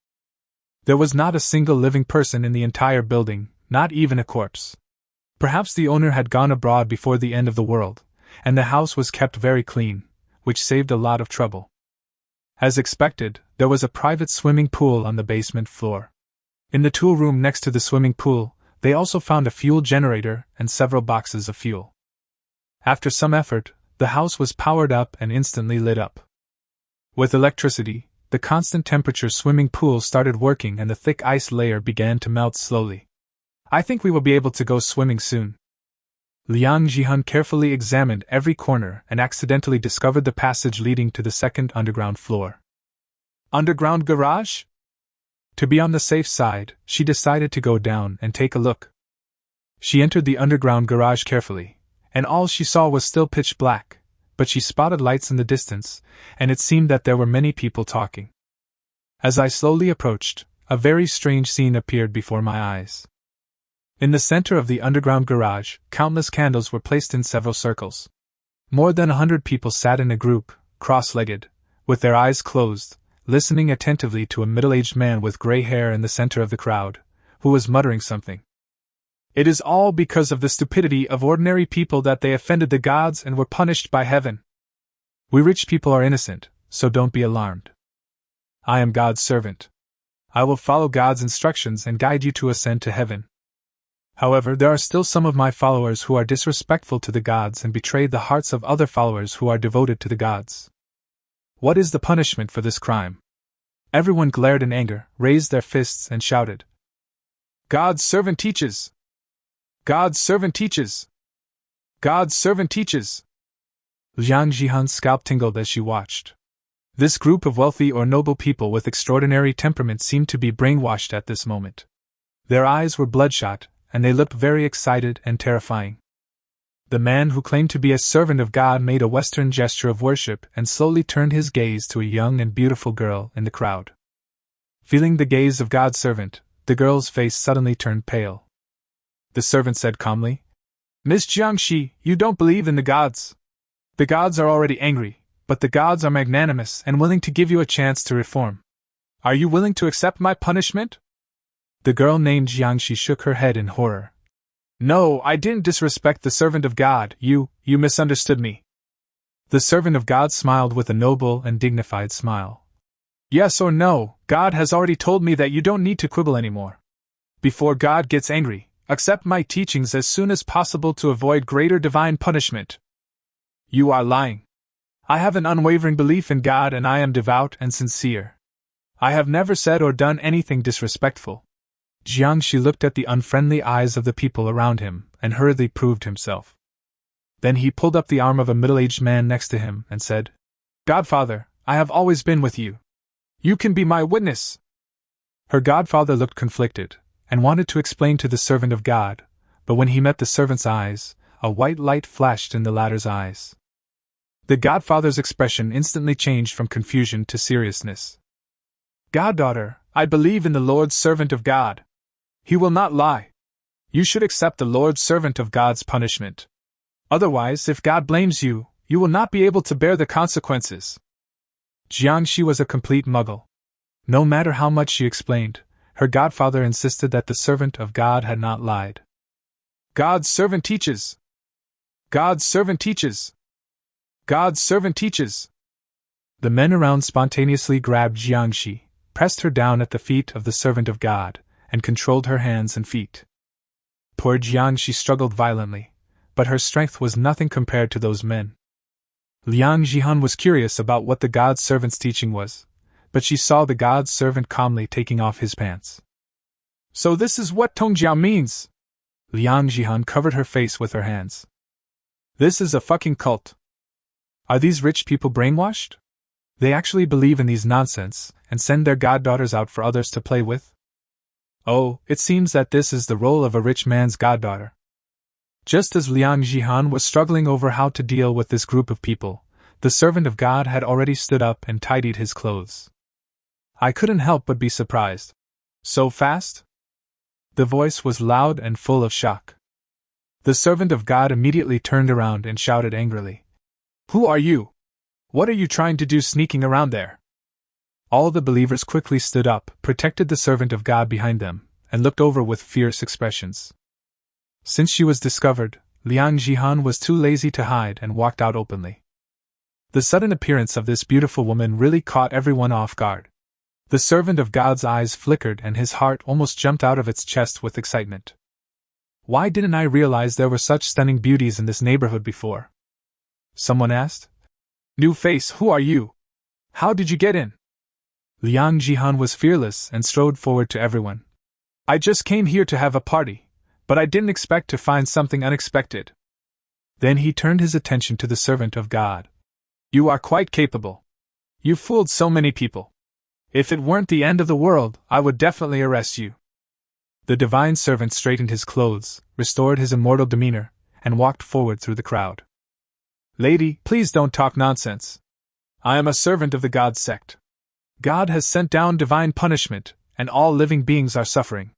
Speaker 1: There was not a single living person in the entire building, not even a corpse. Perhaps the owner had gone abroad before the end of the world, and the house was kept very clean, which saved a lot of trouble. As expected, there was a private swimming pool on the basement floor. In the tool room next to the swimming pool, they also found a fuel generator and several boxes of fuel. After some effort, the house was powered up and instantly lit up. With electricity, the constant temperature swimming pool started working and the thick ice layer began to melt slowly. I think we will be able to go swimming soon. Liang Jihan carefully examined every corner and accidentally discovered the passage leading to the second underground floor. Underground garage? To be on the safe side, she decided to go down and take a look. She entered the underground garage carefully, and all she saw was still pitch black, but she spotted lights in the distance, and it seemed that there were many people talking. As I slowly approached, a very strange scene appeared before my eyes. In the center of the underground garage, countless candles were placed in several circles. More than 100 people sat in a group, cross-legged, with their eyes closed, listening attentively to a middle-aged man with gray hair in the center of the crowd, who was muttering something. It is all because of the stupidity of ordinary people that they offended the gods and were punished by heaven. We rich people are innocent, so don't be alarmed. I am God's servant. I will follow God's instructions and guide you to ascend to heaven. However, there are still some of my followers who are disrespectful to the gods and betray the hearts of other followers who are devoted to the gods. What is the punishment for this crime? Everyone glared in anger, raised their fists and shouted, "God's servant teaches! God's servant teaches! God's servant teaches!" Liang Jihan's scalp tingled as she watched. This group of wealthy or noble people with extraordinary temperament seemed to be brainwashed at this moment. Their eyes were bloodshot, and they looked very excited and terrifying. The man who claimed to be a servant of God made a Western gesture of worship and slowly turned his gaze to a young and beautiful girl in the crowd. Feeling the gaze of God's servant, the girl's face suddenly turned pale. The servant said calmly, "Miss Jiangxi, you don't believe in the gods. The gods are already angry, but the gods are magnanimous and willing to give you a chance to reform. Are you willing to accept my punishment?" The girl named Jiangxi shook her head in horror. "No, I didn't disrespect the servant of God, you misunderstood me." The servant of God smiled with a noble and dignified smile. "Yes or no, God has already told me that you don't need to quibble anymore. Before God gets angry, accept my teachings as soon as possible to avoid greater divine punishment." "You are lying. I have an unwavering belief in God and I am devout and sincere. I have never said or done anything disrespectful." Jiangxi looked at the unfriendly eyes of the people around him and hurriedly proved himself. Then he pulled up the arm of a middle-aged man next to him and said, "Godfather, I have always been with you. You can be my witness." Her godfather looked conflicted and wanted to explain to the servant of God, but when he met the servant's eyes, a white light flashed in the latter's eyes. The godfather's expression instantly changed from confusion to seriousness. Goddaughter, I believe in the Lord's servant of God. He will not lie. You should accept the Lord's servant of God's punishment. Otherwise, if God blames you, you will not be able to bear the consequences. Jiangxi was a complete muggle. No matter how much she explained, her godfather insisted that the servant of God had not lied. God's servant teaches. God's servant teaches. God's servant teaches. The men around spontaneously grabbed Jiangxi, pressed her down at the feet of the servant of God, and controlled her hands and feet. Poor Jiangxi struggled violently, but her strength was nothing compared to those men. Liang Jihan was curious about what the God's servant's teaching was, but she saw the God's servant calmly taking off his pants. So this is what Tongjiao means! Liang Jihan covered her face with her hands. This is a fucking cult. Are these rich people brainwashed? They actually believe in these nonsense and send their goddaughters out for others to play with? Oh, it seems that this is the role of a rich man's goddaughter. Just as Liang Jihan was struggling over how to deal with this group of people, the servant of God had already stood up and tidied his clothes. I couldn't help but be surprised. So fast? The voice was loud and full of shock. The servant of God immediately turned around and shouted angrily. Who are you? What are you trying to do sneaking around there? All the believers quickly stood up, protected the servant of God behind them, and looked over with fierce expressions. Since she was discovered, Liang Jihan was too lazy to hide and walked out openly. The sudden appearance of this beautiful woman really caught everyone off guard. The servant of God's eyes flickered and his heart almost jumped out of its chest with excitement. Why didn't I realize there were such stunning beauties in this neighborhood before? Someone asked. New face, who are you? How did you get in? Liang Jihan was fearless and strode forward to everyone. I just came here to have a party, but I didn't expect to find something unexpected. Then he turned his attention to the servant of God. You are quite capable. You fooled so many people. If it weren't the end of the world, I would definitely arrest you. The divine servant straightened his clothes, restored his immortal demeanor, and walked forward through the crowd. Lady, please don't talk nonsense. I am a servant of the God sect. God has sent down divine punishment, and all living beings are suffering.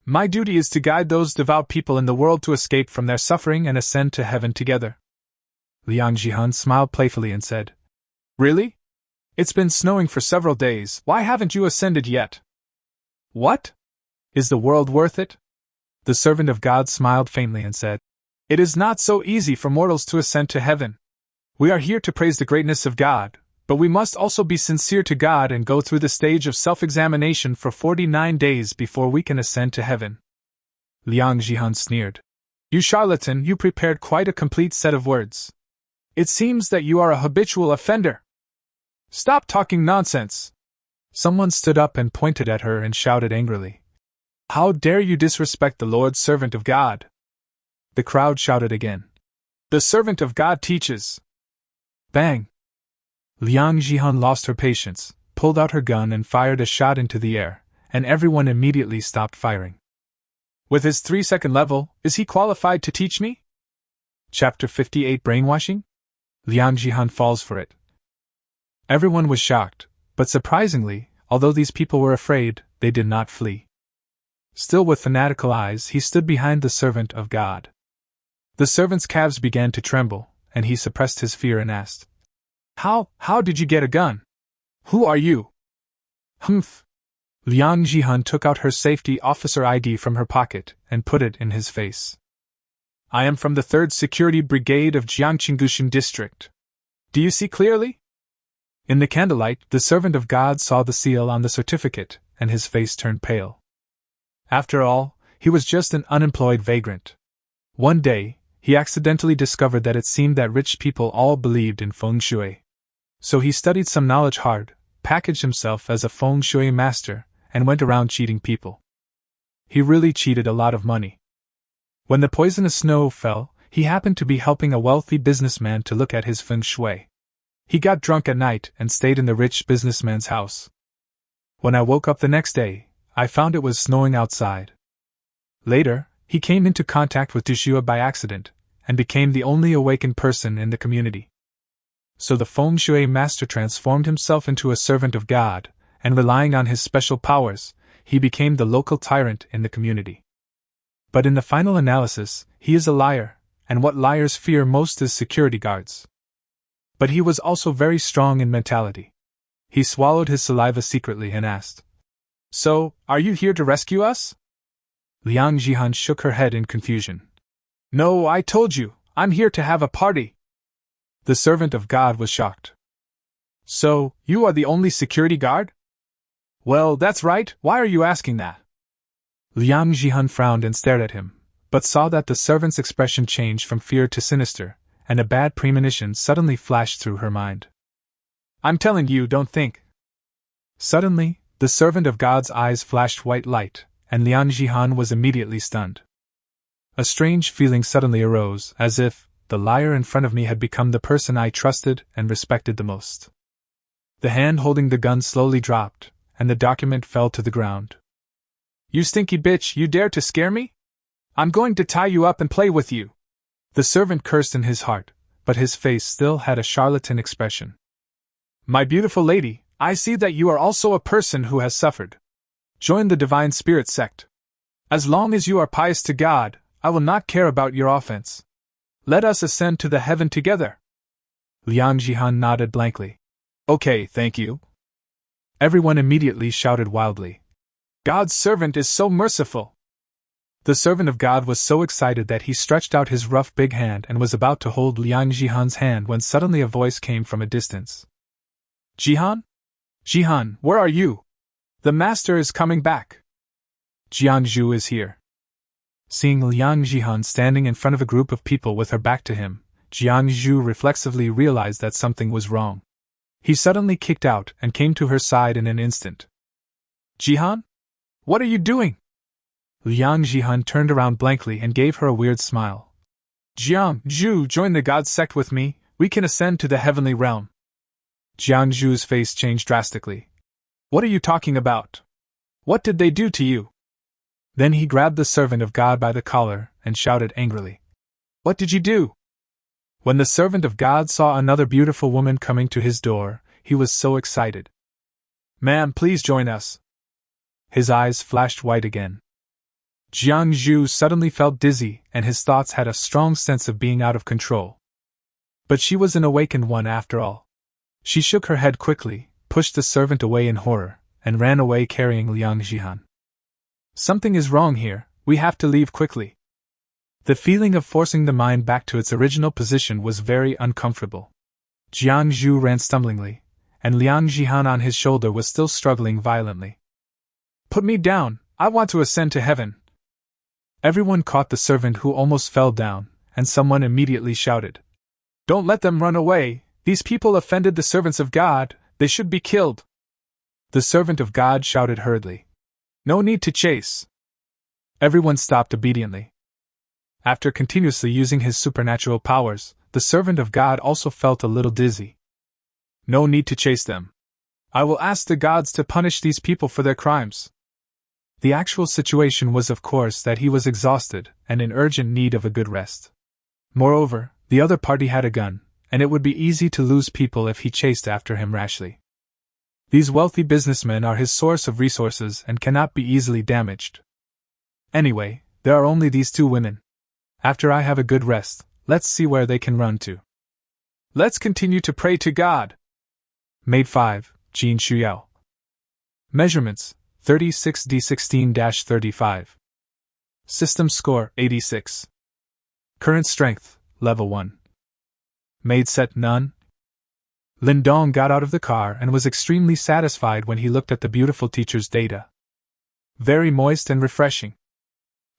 Speaker 1: My duty is to guide those devout people in the world to escape from their suffering and ascend to heaven together. Liang Jihan smiled playfully and said, Really? It's been snowing for several days, why haven't you ascended yet? What? Is the world worth it? The servant of God smiled faintly and said, It is not so easy for mortals to ascend to heaven. We are here to praise the greatness of God, but we must also be sincere to God and go through the stage of self-examination for 49 days before we can ascend to heaven. Liang Jihan sneered. You charlatan, you prepared quite a complete set of words. It seems that you are a habitual offender. Stop talking nonsense. Someone stood up and pointed at her and shouted angrily. How dare you disrespect the Lord's servant of God? The crowd shouted again. The servant of God teaches. Bang! Liang Jihan lost her patience, pulled out her gun and fired a shot into the air, and everyone immediately stopped firing. With his 3-second level, is he qualified to teach me? Chapter 58 Brainwashing? Liang Jihan falls for it. Everyone was shocked, but surprisingly, although these people were afraid, they did not flee. Still with fanatical eyes, he stood behind the servant of God. The servant's calves began to tremble, and he suppressed his fear and asked, How did you get a gun? Who are you? Humph! Liang Jihan took out her safety officer ID from her pocket and put it in his face. I am from the 3rd Security Brigade of Jiangqinggushan District. Do you see clearly? In the candlelight, the servant of God saw the seal on the certificate, and his face turned pale. After all, he was just an unemployed vagrant. One day, he accidentally discovered that it seemed that rich people all believed in feng shui. So he studied some knowledge hard, packaged himself as a feng shui master, and went around cheating people. He really cheated a lot of money. When the poisonous snow fell, he happened to be helping a wealthy businessman to look at his feng shui. He got drunk at night and stayed in the rich businessman's house. When I woke up the next day, I found it was snowing outside. Later, he came into contact with Dushua by accident, and became the only awakened person in the community. So the feng shui master transformed himself into a servant of God, and relying on his special powers, he became the local tyrant in the community. But in the final analysis, he is a liar, and what liars fear most is security guards. But he was also very strong in mentality. He swallowed his saliva secretly and asked, "So, are you here to rescue us?" Liang Jihan shook her head in confusion. "No, I told you, I'm here to have a party." The servant of God was shocked. "So, you are the only security guard?" "Well, that's right, why are you asking that?" Liang Jihan frowned and stared at him, but saw that the servant's expression changed from fear to sinister, and a bad premonition suddenly flashed through her mind. "I'm telling you, don't think." Suddenly, the servant of God's eyes flashed white light, and Liang Jihan was immediately stunned. A strange feeling suddenly arose, as if the liar in front of me had become the person I trusted and respected the most. The hand holding the gun slowly dropped, and the document fell to the ground. "You stinky bitch, you dare to scare me? I'm going to tie you up and play with you." The servant cursed in his heart, but his face still had a charlatan expression. "My beautiful lady, I see that you are also a person who has suffered. Join the Divine Spirit sect. As long as you are pious to God, I will not care about your offense. Let us ascend to the heaven together." Liang Jihan nodded blankly. "Okay, thank you." Everyone immediately shouted wildly, "God's servant is so merciful!" The servant of God was so excited that he stretched out his rough big hand and was about to hold Liang Jihan's hand when suddenly a voice came from a distance. "Jihan? Jihan, where are you? The master is coming back. Jiangzhu is here." Seeing Liang Jihan standing in front of a group of people with her back to him, Jiangzhu reflexively realized that something was wrong. He suddenly kicked out and came to her side in an instant. "Jihan? What are you doing?" Liang Jihan turned around blankly and gave her a weird smile. "Jiangzhu, join the God sect with me, we can ascend to the heavenly realm." Jiangzhu's face changed drastically. "What are you talking about? What did they do to you?" Then he grabbed the servant of God by the collar and shouted angrily, "What did you do?" When the servant of God saw another beautiful woman coming to his door, he was so excited. "Ma'am, please join us." His eyes flashed white again. Jiangzhu suddenly felt dizzy, and his thoughts had a strong sense of being out of control. But she was an awakened one after all. She shook her head quickly, pushed the servant away in horror, and ran away carrying Liang Jihan. "Something is wrong here, we have to leave quickly." The feeling of forcing the mind back to its original position was very uncomfortable. Jiangzhu ran stumblingly, and Liang Jihan on his shoulder was still struggling violently. "Put me down, I want to ascend to heaven." Everyone caught the servant who almost fell down, and someone immediately shouted, "Don't let them run away, these people offended the servants of God, they should be killed." The servant of God shouted hurriedly, "No need to chase." Everyone stopped obediently. After continuously using his supernatural powers, the servant of God also felt a little dizzy. "No need to chase them. I will ask the gods to punish these people for their crimes." The actual situation was, of course, that he was exhausted and in urgent need of a good rest. Moreover, the other party had a gun, and it would be easy to lose people if he chased after him rashly. These wealthy businessmen are his source of resources and cannot be easily damaged. Anyway, there are only these two women. After I have a good rest, let's see where they can run to. Let's continue to pray to God. Maid 5, Jin Shuyao. Measurements, 36D16-35. System score, 86. Current strength, level 1. Maid set none. Lindong got out of the car and was extremely satisfied when he looked at the beautiful teacher's data. Very moist and refreshing.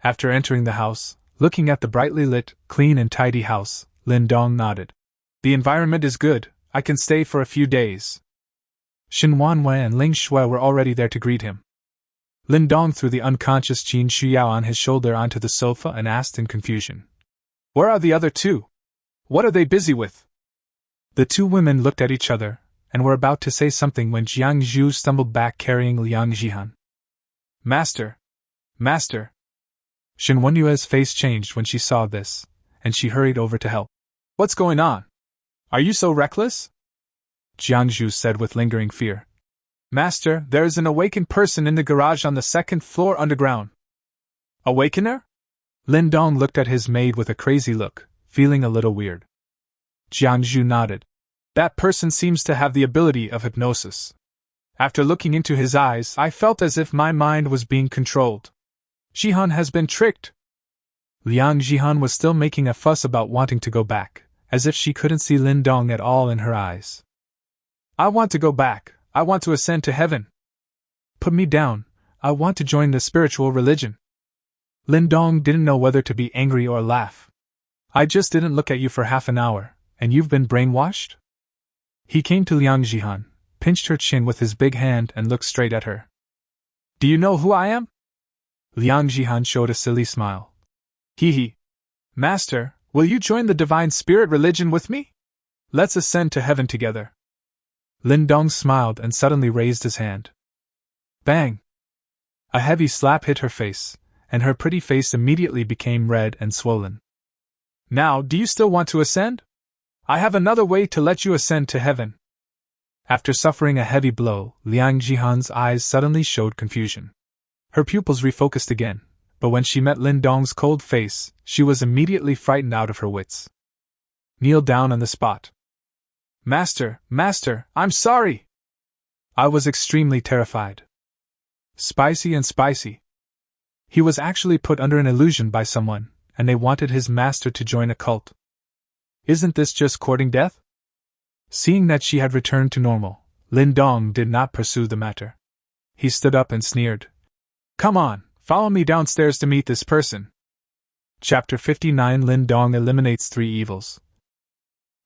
Speaker 1: After entering the house, looking at the brightly lit, clean and tidy house, Lindong nodded. "The environment is good, I can stay for a few days." Shinuan and Ling Shui were already there to greet him. Lindong threw the unconscious Jin Shuyao on his shoulder onto the sofa and asked in confusion, "Where are the other two? What are they busy with?" The two women looked at each other, and were about to say something when Jiangzhu stumbled back carrying Liang Jihan. Master! Master! Shenwenyue's face changed when she saw this, and she hurried over to help. "What's going on? Are you so reckless? Jiangzhu said with lingering fear. Master, there is an awakened person in the garage on the second floor underground. Awakener? Lindong looked at his maid with a crazy look, feeling a little weird. Jiangzhu nodded. That person seems to have the ability of hypnosis. After looking into his eyes, I felt as if my mind was being controlled. Jihan has been tricked. Liang Jihan was still making a fuss about wanting to go back, as if she couldn't see Lindong at all in her eyes. I want to go back. I want to ascend to heaven. Put me down. I want to join the spiritual religion. Lindong didn't know whether to be angry or laugh. I just didn't look at you for half an hour, and you've been brainwashed? He came to Liang Jihan, pinched her chin with his big hand and looked straight at her. Do you know who I am? Liang Jihan showed a silly smile. Hee. Master, will you join the divine spirit religion with me? Let's ascend to heaven together. Lindong smiled and suddenly raised his hand. Bang! A heavy slap hit her face, and her pretty face immediately became red and swollen. Now, do you still want to ascend? I have another way to let you ascend to heaven. After suffering a heavy blow, Liang Jihan's eyes suddenly showed confusion. Her pupils refocused again, but when she met Lindong's cold face, she was immediately frightened out of her wits. Kneel down on the spot. Master, I'm sorry! I was extremely terrified. Spicy and spicy. He was actually put under an illusion by someone, and they wanted his master to join a cult. Isn't this just courting death? Seeing that she had returned to normal, Lindong did not pursue the matter. He stood up and sneered. Come on, follow me downstairs to meet this person. Chapter 59 Lindong eliminates 3 evils.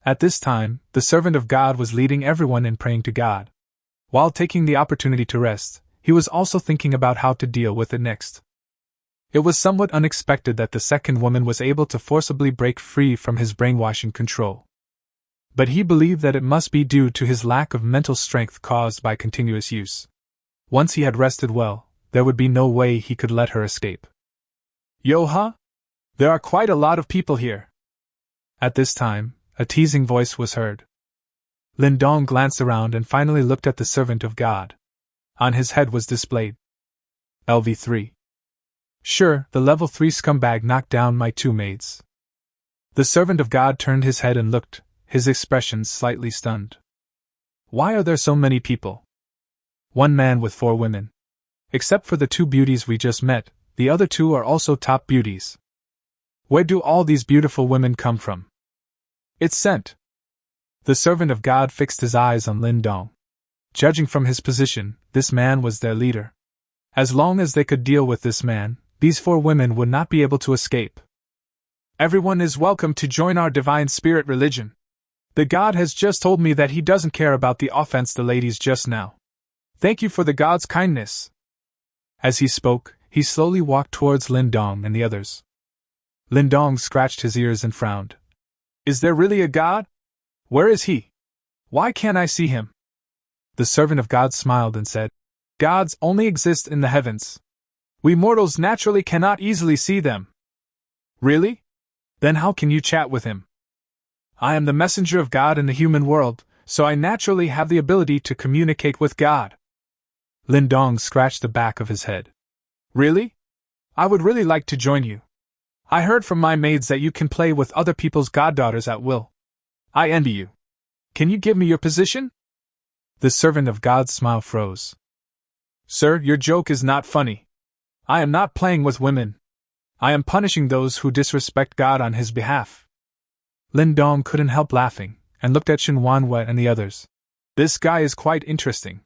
Speaker 1: At this time, the servant of God was leading everyone in praying to God. While taking the opportunity to rest, he was also thinking about how to deal with it next. It was somewhat unexpected that the second woman was able to forcibly break free from his brainwashing control. But he believed that it must be due to his lack of mental strength caused by continuous use. Once he had rested well, there would be no way he could let her escape. Yo-ha? There are quite a lot of people here. At this time, a teasing voice was heard. Lindong glanced around and finally looked at the servant of God. On his head was displayed LV3. Sure, the level 3 scumbag knocked down my 2 maids. The servant of God turned his head and looked, his expression slightly stunned. Why are there so many people? 1 man with 4 women. Except for the 2 beauties we just met, the other 2 are also top beauties. Where do all these beautiful women come from? It's sent. The servant of God fixed his eyes on Lindong. Judging from his position, this man was their leader. As long as they could deal with this man, these 4 women would not be able to escape. Everyone is welcome to join our divine spirit religion. The God has just told me that he doesn't care about the offense the ladies just now. Thank you for the God's kindness. As he spoke, he slowly walked towards Lindong and the others. Lindong scratched his ears and frowned. Is there really a God? Where is he? Why can't I see him? The servant of God smiled and said, Gods only exist in the heavens. We mortals naturally cannot easily see them. Really? Then how can you chat with him? I am the messenger of God in the human world, so I naturally have the ability to communicate with God. Lindong scratched the back of his head. Really? I would really like to join you. I heard from my maids that you can play with other people's goddaughters at will. I envy you. Can you give me your position? The servant of God's smile froze. Sir, your joke is not funny. I am not playing with women. I am punishing those who disrespect God on his behalf. Lindong couldn't help laughing, and looked at Shinuan and the others. This guy is quite interesting.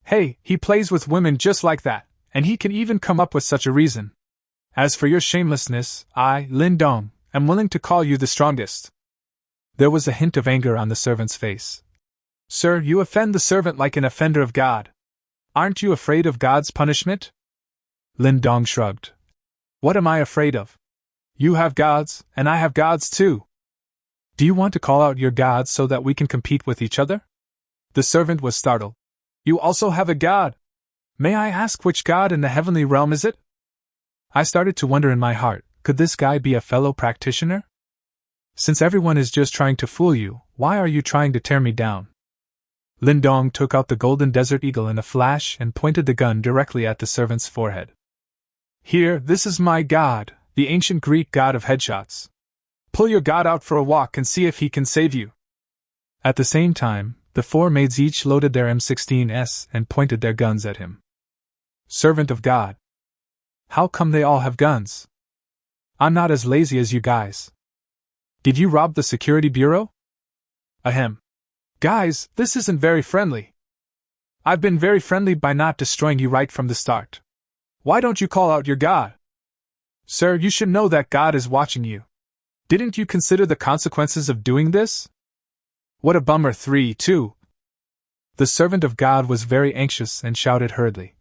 Speaker 1: Hey, he plays with women just like that, and he can even come up with such a reason. As for your shamelessness, I, Lindong, am willing to call you the strongest. There was a hint of anger on the servant's face. Sir, you offend the servant like an offender of God. Aren't you afraid of God's punishment? Lindong shrugged. What am I afraid of? You have gods, and I have gods too. Do you want to call out your gods so that we can compete with each other? The servant was startled. You also have a god. May I ask which god in the heavenly realm is it? I started to wonder in my heart, could this guy be a fellow practitioner? Since everyone is just trying to fool you, why are you trying to tear me down? Lindong took out the golden desert eagle in a flash and pointed the gun directly at the servant's forehead. Here, this is my god, the ancient Greek god of headshots. Pull your god out for a walk and see if he can save you. At the same time, the 4 maids each loaded their M16s and pointed their guns at him. Servant of God. How come they all have guns? I'm not as lazy as you guys. Did you rob the security bureau? Ahem. Guys, this isn't very friendly. I've been very friendly by not destroying you right from the start. Why don't you call out your god? Sir, you should know that God is watching you. Didn't you consider the consequences of doing this? What a bummer. 3-2. The servant of God was very anxious and shouted hurriedly.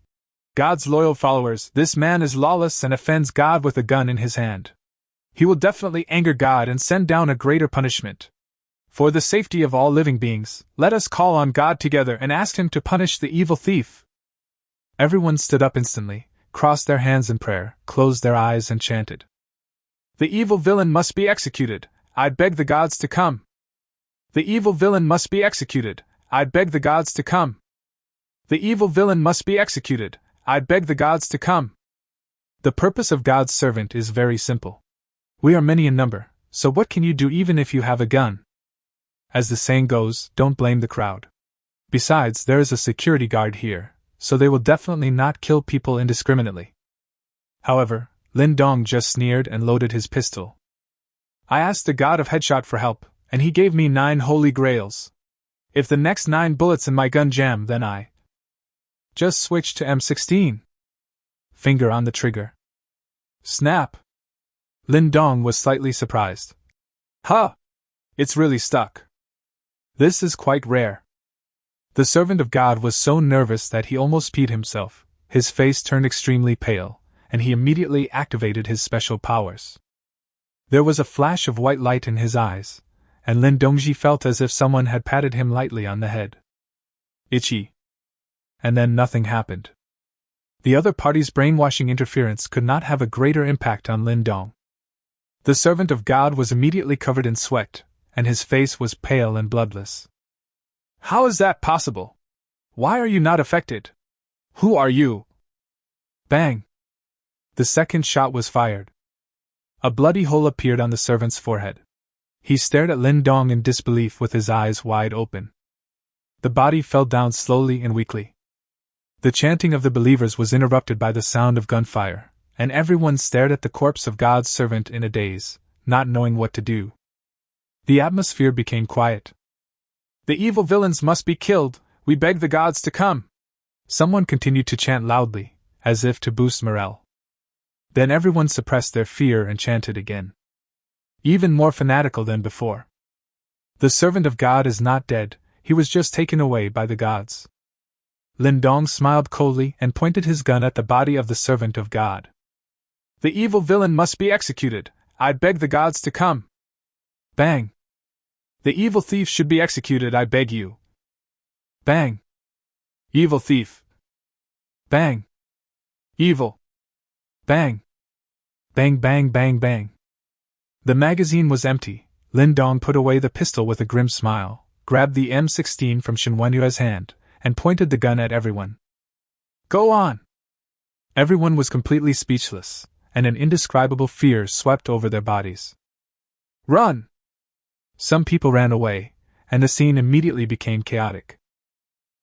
Speaker 1: God's loyal followers, this man is lawless and offends God with a gun in his hand. He will definitely anger God and send down a greater punishment. For the safety of all living beings, let us call on God together and ask him to punish the evil thief. Everyone stood up instantly, crossed their hands in prayer, closed their eyes and chanted. The evil villain must be executed. I beg the gods to come. The evil villain must be executed. I beg the gods to come. The evil villain must be executed. I beg the gods to come. The purpose of God's servant is very simple. We are many in number, so what can you do even if you have a gun? As the saying goes, don't blame the crowd. Besides, there is a security guard here, so they will definitely not kill people indiscriminately. However, Lin Dong just sneered and loaded his pistol. I asked the god of headshot for help, and he gave me 9 holy grails. If the next 9 bullets in my gun jam, then I just switch to M16. Finger on the trigger. Snap! Lin Dong was slightly surprised. Huh! It's really stuck. This is quite rare. The servant of God was so nervous that he almost peed himself. His face turned extremely pale, and he immediately activated his special powers. There was a flash of white light in his eyes, and Lin Dongji felt as if someone had patted him lightly on the head. Itchy. And then nothing happened. The other party's brainwashing interference could not have a greater impact on Lin Dong. The servant of God was immediately covered in sweat, and his face was pale and bloodless. How is that possible? Why are you not affected? Who are you? Bang! The second shot was fired. A bloody hole appeared on the servant's forehead. He stared at Lin Dong in disbelief with his eyes wide open. The body fell down slowly and weakly. The chanting of the believers was interrupted by the sound of gunfire, and everyone stared at the corpse of God's servant in a daze, not knowing what to do. The atmosphere became quiet. The evil villains must be killed, we beg the gods to come. Someone continued to chant loudly, as if to boost morale. Then everyone suppressed their fear and chanted again. Even more fanatical than before. The servant of God is not dead, he was just taken away by the gods. Lindong smiled coldly and pointed his gun at the body of the servant of God. The evil villain must be executed, I beg the gods to come. Bang! The evil thief should be executed, I beg you. Bang! Evil thief! Bang! Evil! Bang! Bang bang bang bang. The magazine was empty. Lindong put away the pistol with a grim smile, grabbed the M16 from Shinuan's hand, and pointed the gun at everyone. Go on! Everyone was completely speechless, and an indescribable fear swept over their bodies. Run! Some people ran away, and the scene immediately became chaotic.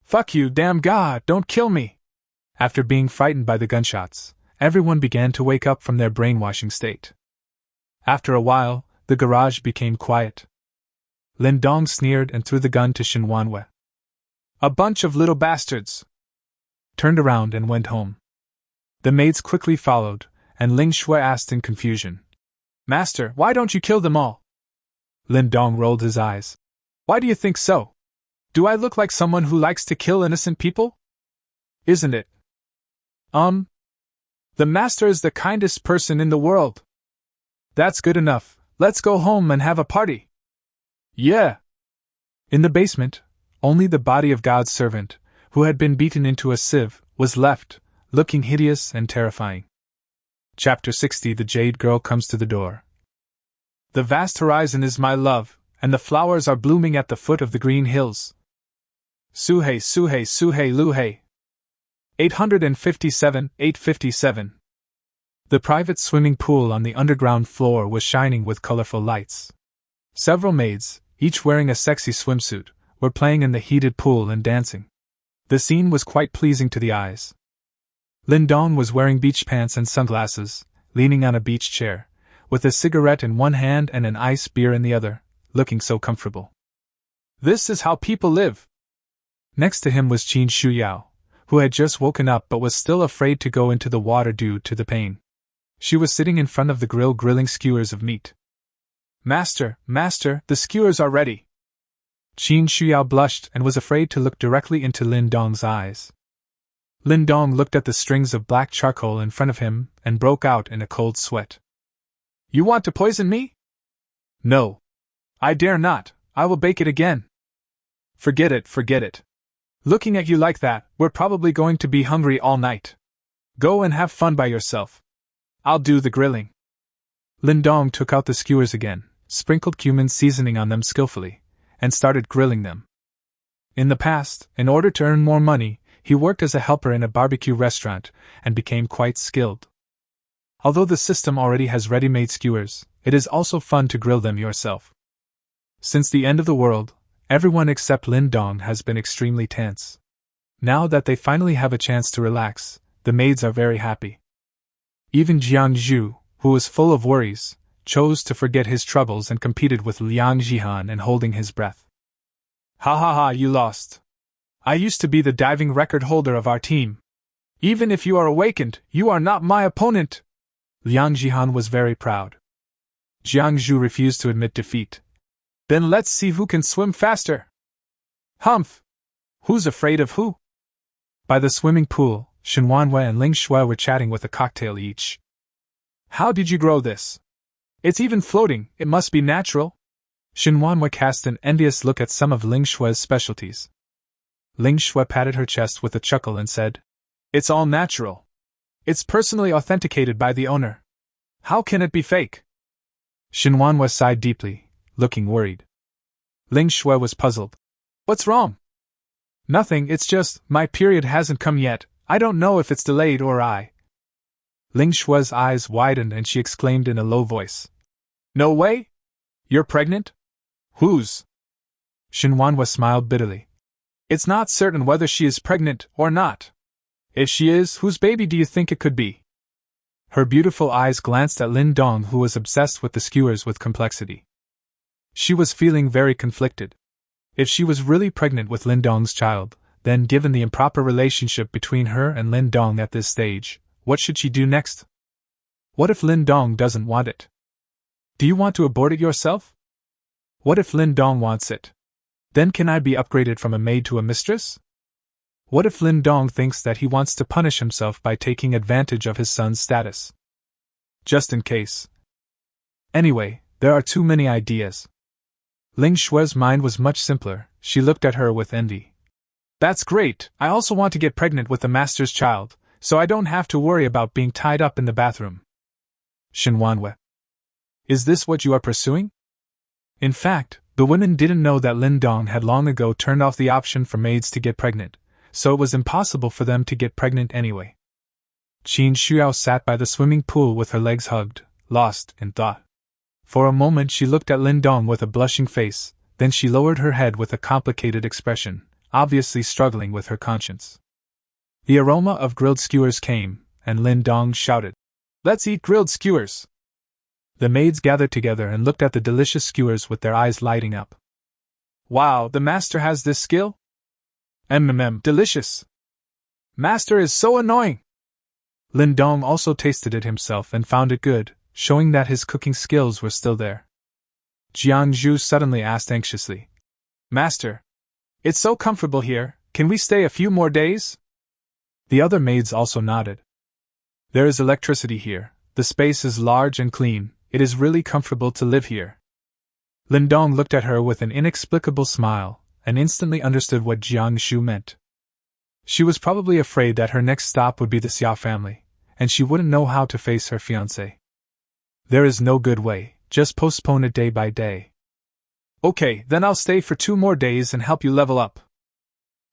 Speaker 1: Fuck you, damn God, don't kill me! After being frightened by the gunshots, everyone began to wake up from their brainwashing state. After a while, the garage became quiet. Lindong sneered and threw the gun to Shinuan. A bunch of little bastards! Turned around and went home. The maids quickly followed, and Ling Shui asked in confusion. Master, why don't you kill them all? Lindong rolled his eyes. Why do you think so? Do I look like someone who likes to kill innocent people? Isn't it? The master is the kindest person in the world. That's good enough, let's go home and have a party. Yeah. In the basement, only the body of God's servant, who had been beaten into a sieve, was left, looking hideous and terrifying. Chapter 60. The Jade Girl comes to the door. The vast horizon is my love, and the flowers are blooming at the foot of the green hills. Suhei, Suhei, Suhei, Luhei. 857, 857. The private swimming pool on the underground floor was shining with colorful lights. Several maids, each wearing a sexy swimsuit, were playing in the heated pool and dancing. The scene was quite pleasing to the eyes. Lindong was wearing beach pants and sunglasses, leaning on a beach chair, with a cigarette in one hand and an ice beer in the other, looking so comfortable. This is how people live. Next to him was Qin Shuyao, who had just woken up but was still afraid to go into the water due to the pain. She was sitting in front of the grill grilling skewers of meat. Master, the skewers are ready. Qin Shuyao blushed and was afraid to look directly into Lin Dong's eyes. Lin Dong looked at the strings of black charcoal in front of him and broke out in a cold sweat. You want to poison me? No. I dare not, I will bake it again. Forget it. Looking at you like that, we're probably going to be hungry all night. Go and have fun by yourself. I'll do the grilling. Lin Dong took out the skewers again, sprinkled cumin seasoning on them skillfully, and started grilling them. In the past, in order to earn more money, he worked as a helper in a barbecue restaurant and became quite skilled. Although the system already has ready-made skewers, it is also fun to grill them yourself. Since the end of the world, everyone except Lin Dong has been extremely tense. Now that they finally have a chance to relax, the maids are very happy. Even Jiang Zhu, who was full of worries, chose to forget his troubles and competed with Liang Jihan and holding his breath. Ha, you lost. I used to be the diving record holder of our team. Even if you are awakened, you are not my opponent. Liang Jihan was very proud. Jiang Zhu refused to admit defeat. Then let's see who can swim faster. Humph! Who's afraid of who? By the swimming pool, Shinuan and Ling Shui were chatting with a cocktail each. How did you grow this? It's even floating, it must be natural. Shinuan cast an envious look at some of Ling Shui's specialties. Ling Shui patted her chest with a chuckle and said, It's all natural. It's personally authenticated by the owner. How can it be fake? Shinuan sighed deeply, looking worried. Ling Shui was puzzled. What's wrong? Nothing, it's just, my period hasn't come yet, I don't know if it's delayed or I. Ling Shui's eyes widened and she exclaimed in a low voice. No way? You're pregnant? Whose? Shinuan smiled bitterly. It's not certain whether she is pregnant or not. If she is, whose baby do you think it could be? Her beautiful eyes glanced at Lin Dong, who was obsessed with the skewers with complexity. She was feeling very conflicted. If she was really pregnant with Lin Dong's child, then given the improper relationship between her and Lin Dong at this stage, what should she do next? What if Lin Dong doesn't want it? Do you want to abort it yourself? What if Lin Dong wants it? Then can I be upgraded from a maid to a mistress? What if Lin Dong thinks that he wants to punish himself by taking advantage of his son's status? Just in case. Anyway, there are too many ideas. Ling Shui's mind was much simpler, she looked at her with envy. That's great, I also want to get pregnant with the master's child, so I don't have to worry about being tied up in the bathroom. Shinuan. Is this what you are pursuing? In fact, the women didn't know that Lin Dong had long ago turned off the option for maids to get pregnant, so it was impossible for them to get pregnant anyway. Qin Shuyao sat by the swimming pool with her legs hugged, lost in thought. For a moment she looked at Lin Dong with a blushing face, then she lowered her head with a complicated expression, obviously struggling with her conscience. The aroma of grilled skewers came, and Lin Dong shouted, Let's eat grilled skewers! The maids gathered together and looked at the delicious skewers with their eyes lighting up. Wow, the master has this skill? Delicious! Master is so annoying! Lin Dong also tasted it himself and found it good, showing that his cooking skills were still there. Jiang Zhu suddenly asked anxiously, Master, it's so comfortable here, can we stay a few more days? The other maids also nodded. There is electricity here, the space is large and clean, it is really comfortable to live here. Lindong looked at her with an inexplicable smile, and instantly understood what Jiang Zhu meant. She was probably afraid that her next stop would be the Xia family, and she wouldn't know how to face her fiancé. There is no good way, just postpone it day by day. Okay, then I'll stay for 2 more days and help you level up.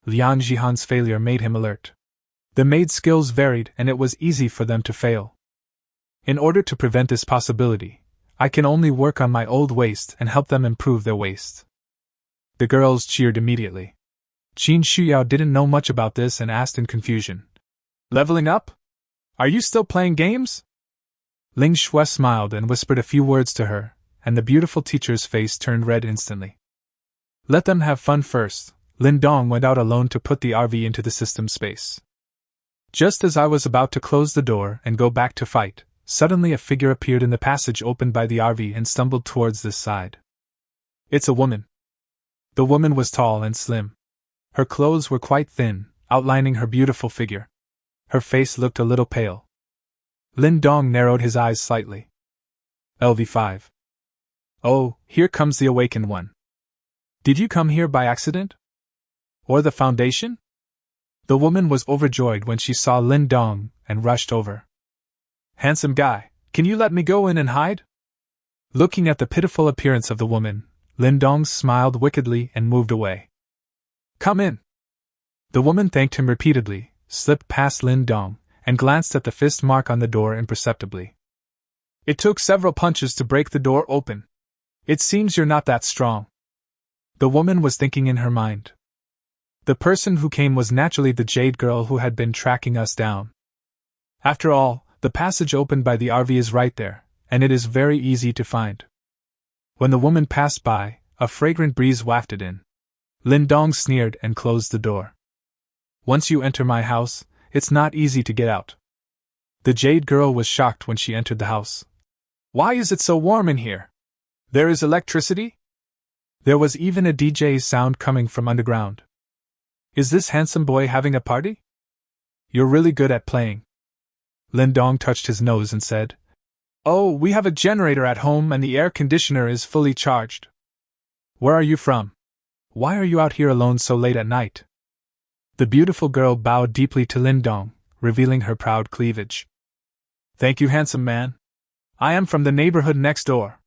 Speaker 1: Lian Jihan's failure made him alert. The maid's skills varied and it was easy for them to fail. In order to prevent this possibility, I can only work on my old waist and help them improve their waist. The girls cheered immediately. Qin Shuyao didn't know much about this and asked in confusion. Leveling up? Are you still playing games? Ling Shui smiled and whispered a few words to her, and the beautiful teacher's face turned red instantly. Let them have fun first. Lindong went out alone to put the RV into the system space. Just as I was about to close the door and go back to fight, suddenly a figure appeared in the passage opened by the RV and stumbled towards this side. It's a woman. The woman was tall and slim. Her clothes were quite thin, outlining her beautiful figure. Her face looked a little pale. Lin Dong narrowed his eyes slightly. LV5. Oh, here comes the awakened one. Did you come here by accident? Or the Foundation? The woman was overjoyed when she saw Lin Dong and rushed over. Handsome guy, can you let me go in and hide? Looking at the pitiful appearance of the woman, Lin Dong smiled wickedly and moved away. Come in. The woman thanked him repeatedly, slipped past Lin Dong, and glanced at the fist mark on the door imperceptibly. It took several punches to break the door open. It seems you're not that strong. The woman was thinking in her mind. The person who came was naturally the Jade girl who had been tracking us down. After all, the passage opened by the RV is right there, and it is very easy to find. When the woman passed by, a fragrant breeze wafted in. Lin Dong sneered and closed the door. Once you enter my house, it's not easy to get out. The Jade girl was shocked when she entered the house. Why is it so warm in here? There is electricity? There was even a DJ sound coming from underground. Is this handsome boy having a party? You're really good at playing. Lindong touched his nose and said, Oh, we have a generator at home and the air conditioner is fully charged. Where are you from? Why are you out here alone so late at night? The beautiful girl bowed deeply to Lindong, revealing her proud cleavage. Thank you, handsome man. I am from the neighborhood next door.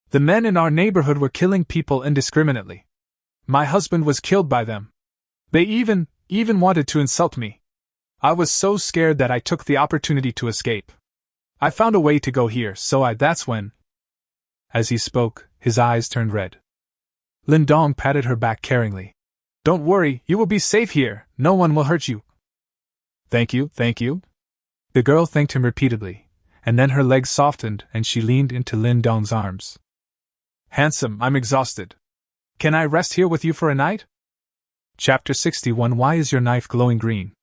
Speaker 1: The men in our neighborhood were killing people indiscriminately. My husband was killed by them. They even wanted to insult me. I was so scared that I took the opportunity to escape. I found a way to go here, that's when... As he spoke, his eyes turned red. Lindong patted her back caringly. Don't worry, you will be safe here, no one will hurt you. Thank you. The girl thanked him repeatedly, and then her legs softened and she leaned into Lindong's arms. Handsome, I'm exhausted. Can I rest here with you for a night? Chapter 61. Why is your knife glowing green?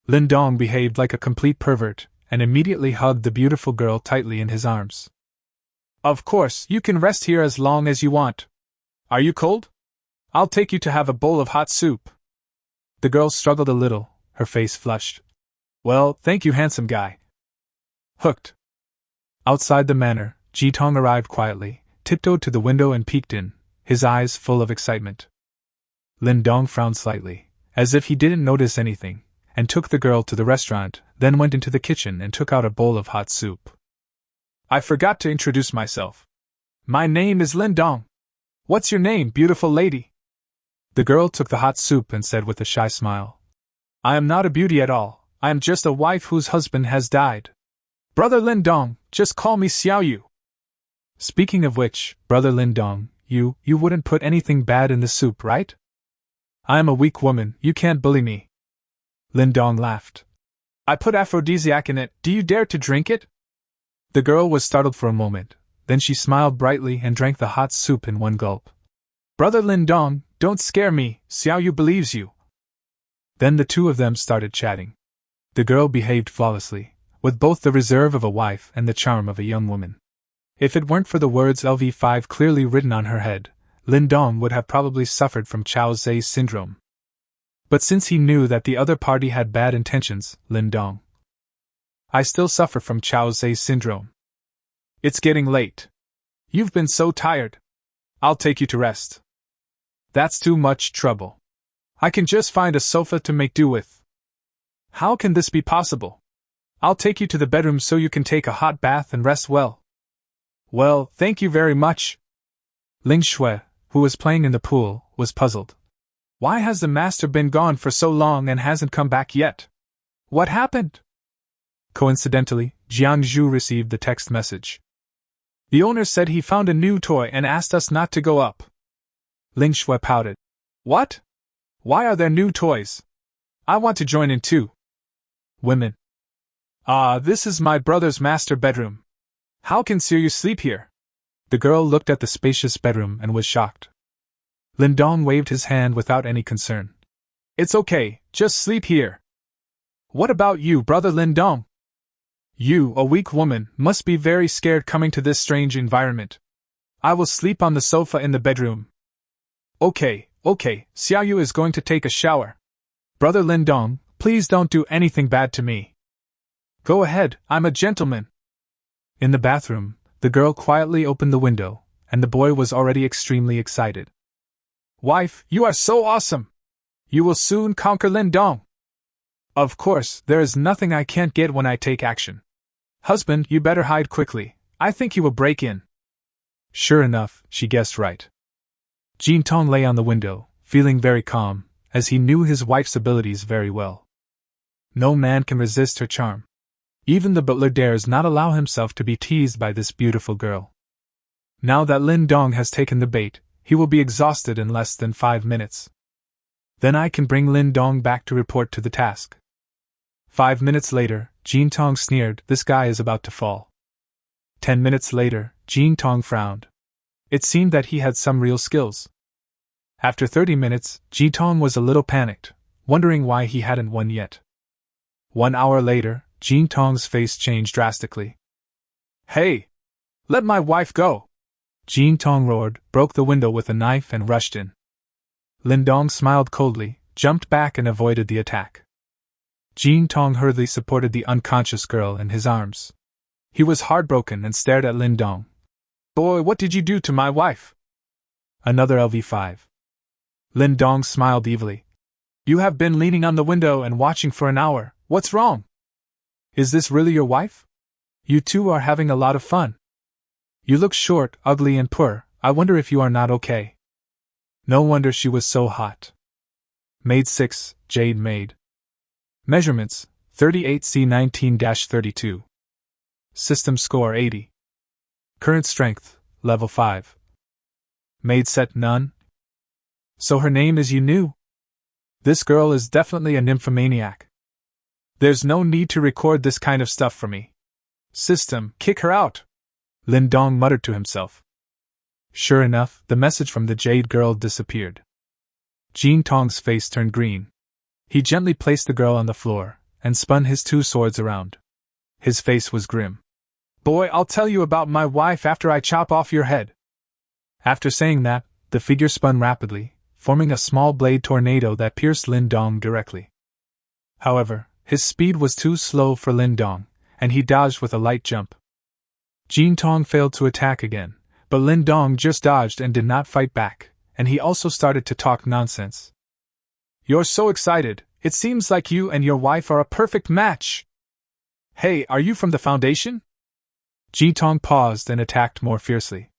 Speaker 1: Lindong behaved like a complete pervert, and immediately hugged the beautiful girl tightly in his arms. Of course, you can rest here as long as you want. Are you cold? I'll take you to have a bowl of hot soup. The girl struggled a little, her face flushed. Well, thank you, handsome guy. Hooked. Outside the manor, Jitong arrived quietly, tiptoed to the window and peeked in, his eyes full of excitement. Lindong frowned slightly, as if he didn't notice anything, and took the girl to the restaurant, then went into the kitchen and took out a bowl of hot soup. I forgot to introduce myself. My name is Lindong. What's your name, beautiful lady? The girl took the hot soup and said with a shy smile. I am not a beauty at all, I am just a wife whose husband has died. Brother Lindong, just call me Xiao Yu. Speaking of which, Brother Lindong, you wouldn't put anything bad in the soup, right? I am a weak woman, you can't bully me. Lindong laughed. I put aphrodisiac in it, do you dare to drink it? The girl was startled for a moment, then she smiled brightly and drank the hot soup in one gulp. Brother Lindong, don't scare me, Xiao Yu believes you. Then the two of them started chatting. The girl behaved flawlessly, with both the reserve of a wife and the charm of a young woman. If it weren't for the words LV5 clearly written on her head, Lindong would have probably suffered from Chao Zai's syndrome. But since he knew that the other party had bad intentions, Lindong. I still suffer from Chao Zai's syndrome. It's getting late. You've been so tired. I'll take you to rest. That's too much trouble. I can just find a sofa to make do with. How can this be possible? I'll take you to the bedroom so you can take a hot bath and rest well. Well, thank you very much. Ling Shui, who was playing in the pool, was puzzled. Why has the master been gone for so long and hasn't come back yet? What happened? Coincidentally, Jiang Zhu received the text message. The owner said he found a new toy and asked us not to go up. Ling Shui pouted. What? Why are there new toys? I want to join in too. Women. This is my brother's master bedroom. How can Siryu sleep here? The girl looked at the spacious bedroom and was shocked. Lindong waved his hand without any concern. It's okay, just sleep here. What about you, brother Lindong? You, a weak woman, must be very scared coming to this strange environment. I will sleep on the sofa in the bedroom. Okay, Xiaoyu is going to take a shower. Brother Lindong, please don't do anything bad to me. Go ahead, I'm a gentleman. In the bathroom, the girl quietly opened the window, and the boy was already extremely excited. Wife, you are so awesome! You will soon conquer Lindong. Of course, there is nothing I can't get when I take action. Husband, you better hide quickly. I think he will break in. Sure enough, she guessed right. Jin Tong lay on the window, feeling very calm, as he knew his wife's abilities very well. No man can resist her charm. Even the butler dares not allow himself to be teased by this beautiful girl. Now that Lindong has taken the bait, he will be exhausted in less than 5 minutes. Then I can bring Lindong back to report to the task. 5 minutes later, Jin Tong sneered, this guy is about to fall. 10 minutes later, Jin Tong frowned. It seemed that he had some real skills. After 30 minutes, Jin Tong was a little panicked, wondering why he hadn't won yet. 1 hour later, Jin Tong's face changed drastically. Hey! Let my wife go! Jin Tong roared, broke the window with a knife and rushed in. Lindong smiled coldly, jumped back and avoided the attack. Jin Tong hurriedly supported the unconscious girl in his arms. He was heartbroken and stared at Lindong. Boy, what did you do to my wife? Another LV5. Lindong smiled evilly. You have been leaning on the window and watching for an hour. What's wrong? Is this really your wife? You two are having a lot of fun. You look short, ugly and poor. I wonder if you are not okay. No wonder she was so hot. Maid 6, Jade Maid. Measurements, 38C19-32. System score 80. Current strength, level 5. Maid set none. So her name is Yunu? This girl is definitely a nymphomaniac. There's no need to record this kind of stuff for me. System, kick her out! Lindong muttered to himself. Sure enough, the message from the Jade girl disappeared. Jin Tong's face turned green. He gently placed the girl on the floor, and spun his 2 swords around. His face was grim. Boy, I'll tell you about my wife after I chop off your head. After saying that, the figure spun rapidly, forming a small blade tornado that pierced Lindong directly. However, his speed was too slow for Lindong, and he dodged with a light jump. Jin Tong failed to attack again, but Lindong just dodged and did not fight back, and he also started to talk nonsense. You're so excited, it seems like you and your wife are a perfect match. Hey, are you from the Foundation? Jin Tong paused and attacked more fiercely.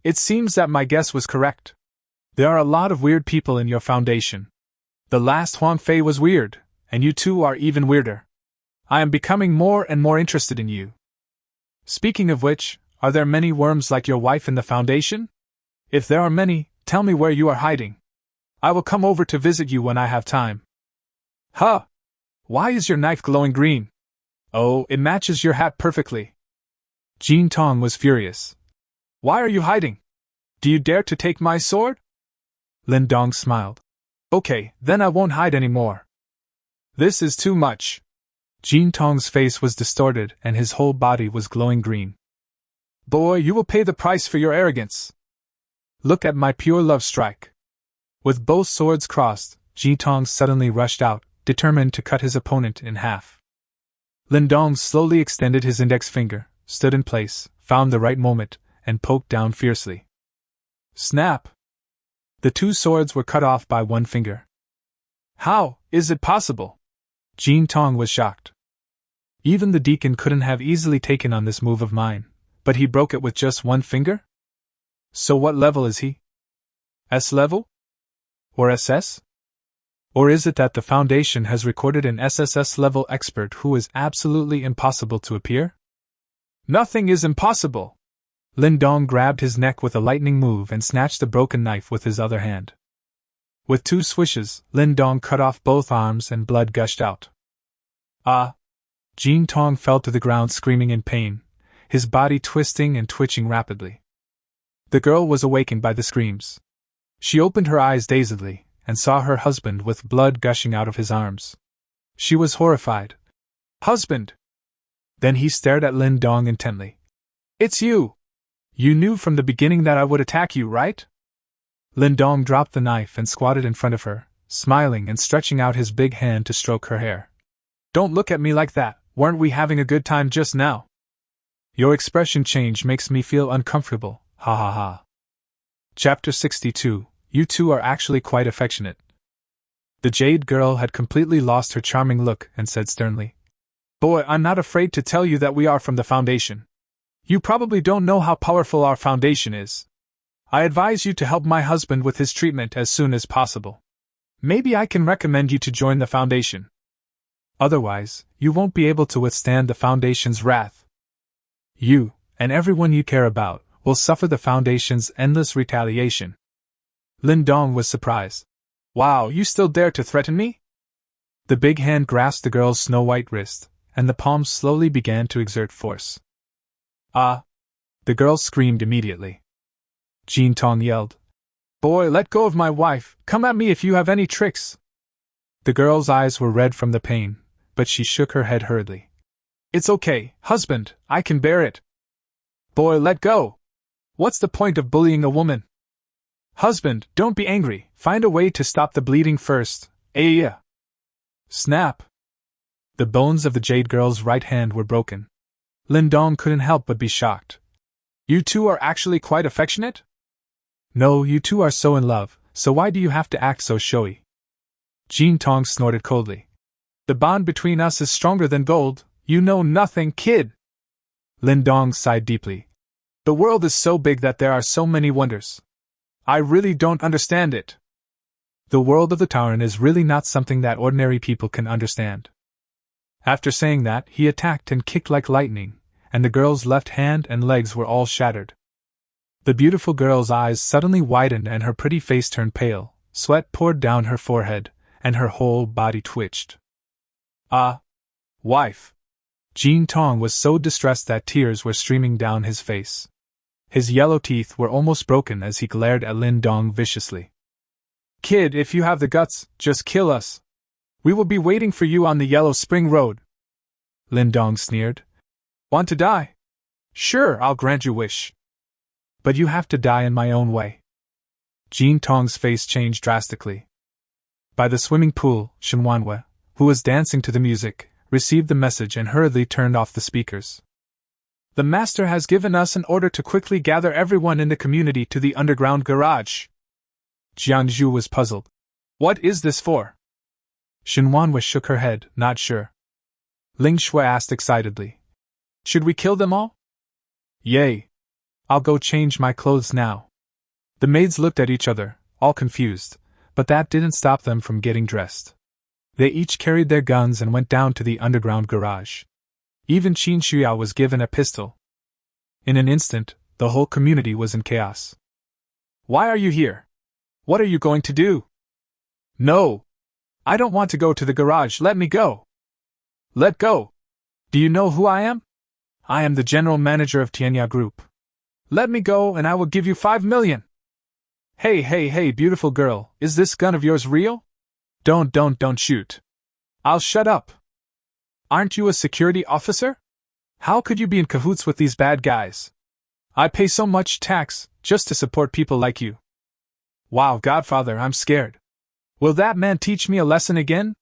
Speaker 1: It seems that my guess was correct. There are a lot of weird people in your Foundation. The last Huang Fei was weird, and you two are even weirder. I am becoming more and more interested in you. Speaking of which, are there many worms like your wife in the Foundation? If there are many, tell me where you are hiding. I will come over to visit you when I have time. Huh! Why is your knife glowing green? Oh, it matches your hat perfectly. Jin Tong was furious. Why are you hiding? Do you dare to take my sword? Lindong smiled. Okay, then I won't hide anymore. This is too much. Jin Tong's face was distorted and his whole body was glowing green. Boy, you will pay the price for your arrogance. Look at my pure love strike. With both swords crossed, Jin Tong suddenly rushed out, determined to cut his opponent in half. Lindong slowly extended his index finger, stood in place, found the right moment, and poked down fiercely. Snap! The 2 swords were cut off by 1 finger. How is it possible? Jin Tong was shocked. Even the deacon couldn't have easily taken on this move of mine, but he broke it with just 1 finger? So what level is he? S level? Or SS? Or is it that the Foundation has recorded an SSS level expert who is absolutely impossible to appear? Nothing is impossible! Lindong grabbed his neck with a lightning move and snatched the broken knife with his other hand. With 2 swishes, Lindong cut off both arms and blood gushed out. Ah! Jin Tong fell to the ground screaming in pain, his body twisting and twitching rapidly. The girl was awakened by the screams. She opened her eyes dazedly and saw her husband with blood gushing out of his arms. She was horrified. Husband! Then he stared at Lin Dong intently. It's you! You knew from the beginning that I would attack you, right? Lindong dropped the knife and squatted in front of her, smiling and stretching out his big hand to stroke her hair. Don't look at me like that, weren't we having a good time just now? Your expression change makes me feel uncomfortable, ha ha ha. Chapter 62. You two are actually quite affectionate. The jade girl had completely lost her charming look and said sternly, Boy, I'm not afraid to tell you that we are from the Foundation. You probably don't know how powerful our Foundation is. I advise you to help my husband with his treatment as soon as possible. Maybe I can recommend you to join the Foundation. Otherwise, you won't be able to withstand the Foundation's wrath. You, and everyone you care about, will suffer the Foundation's endless retaliation. Lindong was surprised. Wow, you still dare to threaten me? The big hand grasped the girl's snow-white wrist, and the palms slowly began to exert force. Ah! The girl screamed immediately. Jin Tong yelled, Boy, let go of my wife, come at me if you have any tricks. The girl's eyes were red from the pain, but she shook her head hurriedly. It's okay, husband, I can bear it. Boy, let go! What's the point of bullying a woman? Husband, don't be angry, find a way to stop the bleeding first, yeah. Snap! The bones of the jade girl's right hand were broken. Lindong couldn't help but be shocked. You two are actually quite affectionate? No, you two are so in love, so why do you have to act so showy? Jin Tong snorted coldly. The bond between us is stronger than gold, you know nothing, kid! Lindong sighed deeply. The world is so big that there are so many wonders. I really don't understand it. The world of the Tauren is really not something that ordinary people can understand. After saying that, he attacked and kicked like lightning, and the girl's left hand and legs were all shattered. The beautiful girl's eyes suddenly widened and her pretty face turned pale, sweat poured down her forehead, and her whole body twitched. Ah! Wife! Jin Tong was so distressed that tears were streaming down his face. His yellow teeth were almost broken as he glared at Lin Dong viciously. Kid, if you have the guts, just kill us. We will be waiting for you on the Yellow Spring Road. Lindong sneered. Want to die? Sure, I'll grant your wish. But you have to die in my own way. Jin Tong's face changed drastically. By the swimming pool, Shinuan, who was dancing to the music, received the message and hurriedly turned off the speakers. The master has given us an order to quickly gather everyone in the community to the underground garage. Jianzhu was puzzled. What is this for? Shinuan shook her head, not sure. Ling Shui asked excitedly. Should we kill them all? Yay! I'll go change my clothes now. The maids looked at each other, all confused, but that didn't stop them from getting dressed. They each carried their guns and went down to the underground garage. Even Qin Shuyao was given a pistol. In an instant, the whole community was in chaos. Why are you here? What are you going to do? No! I don't want to go to the garage, let me go! Let go! Do you know who I am? I am the general manager of Tianya Group. Let me go and I will give you 5 million! Hey, beautiful girl, is this gun of yours real? Don't shoot. I'll shut up. Aren't you a security officer? How could you be in cahoots with these bad guys? I pay so much tax, just to support people like you. Wow, Godfather, I'm scared. Will that man teach me a lesson again?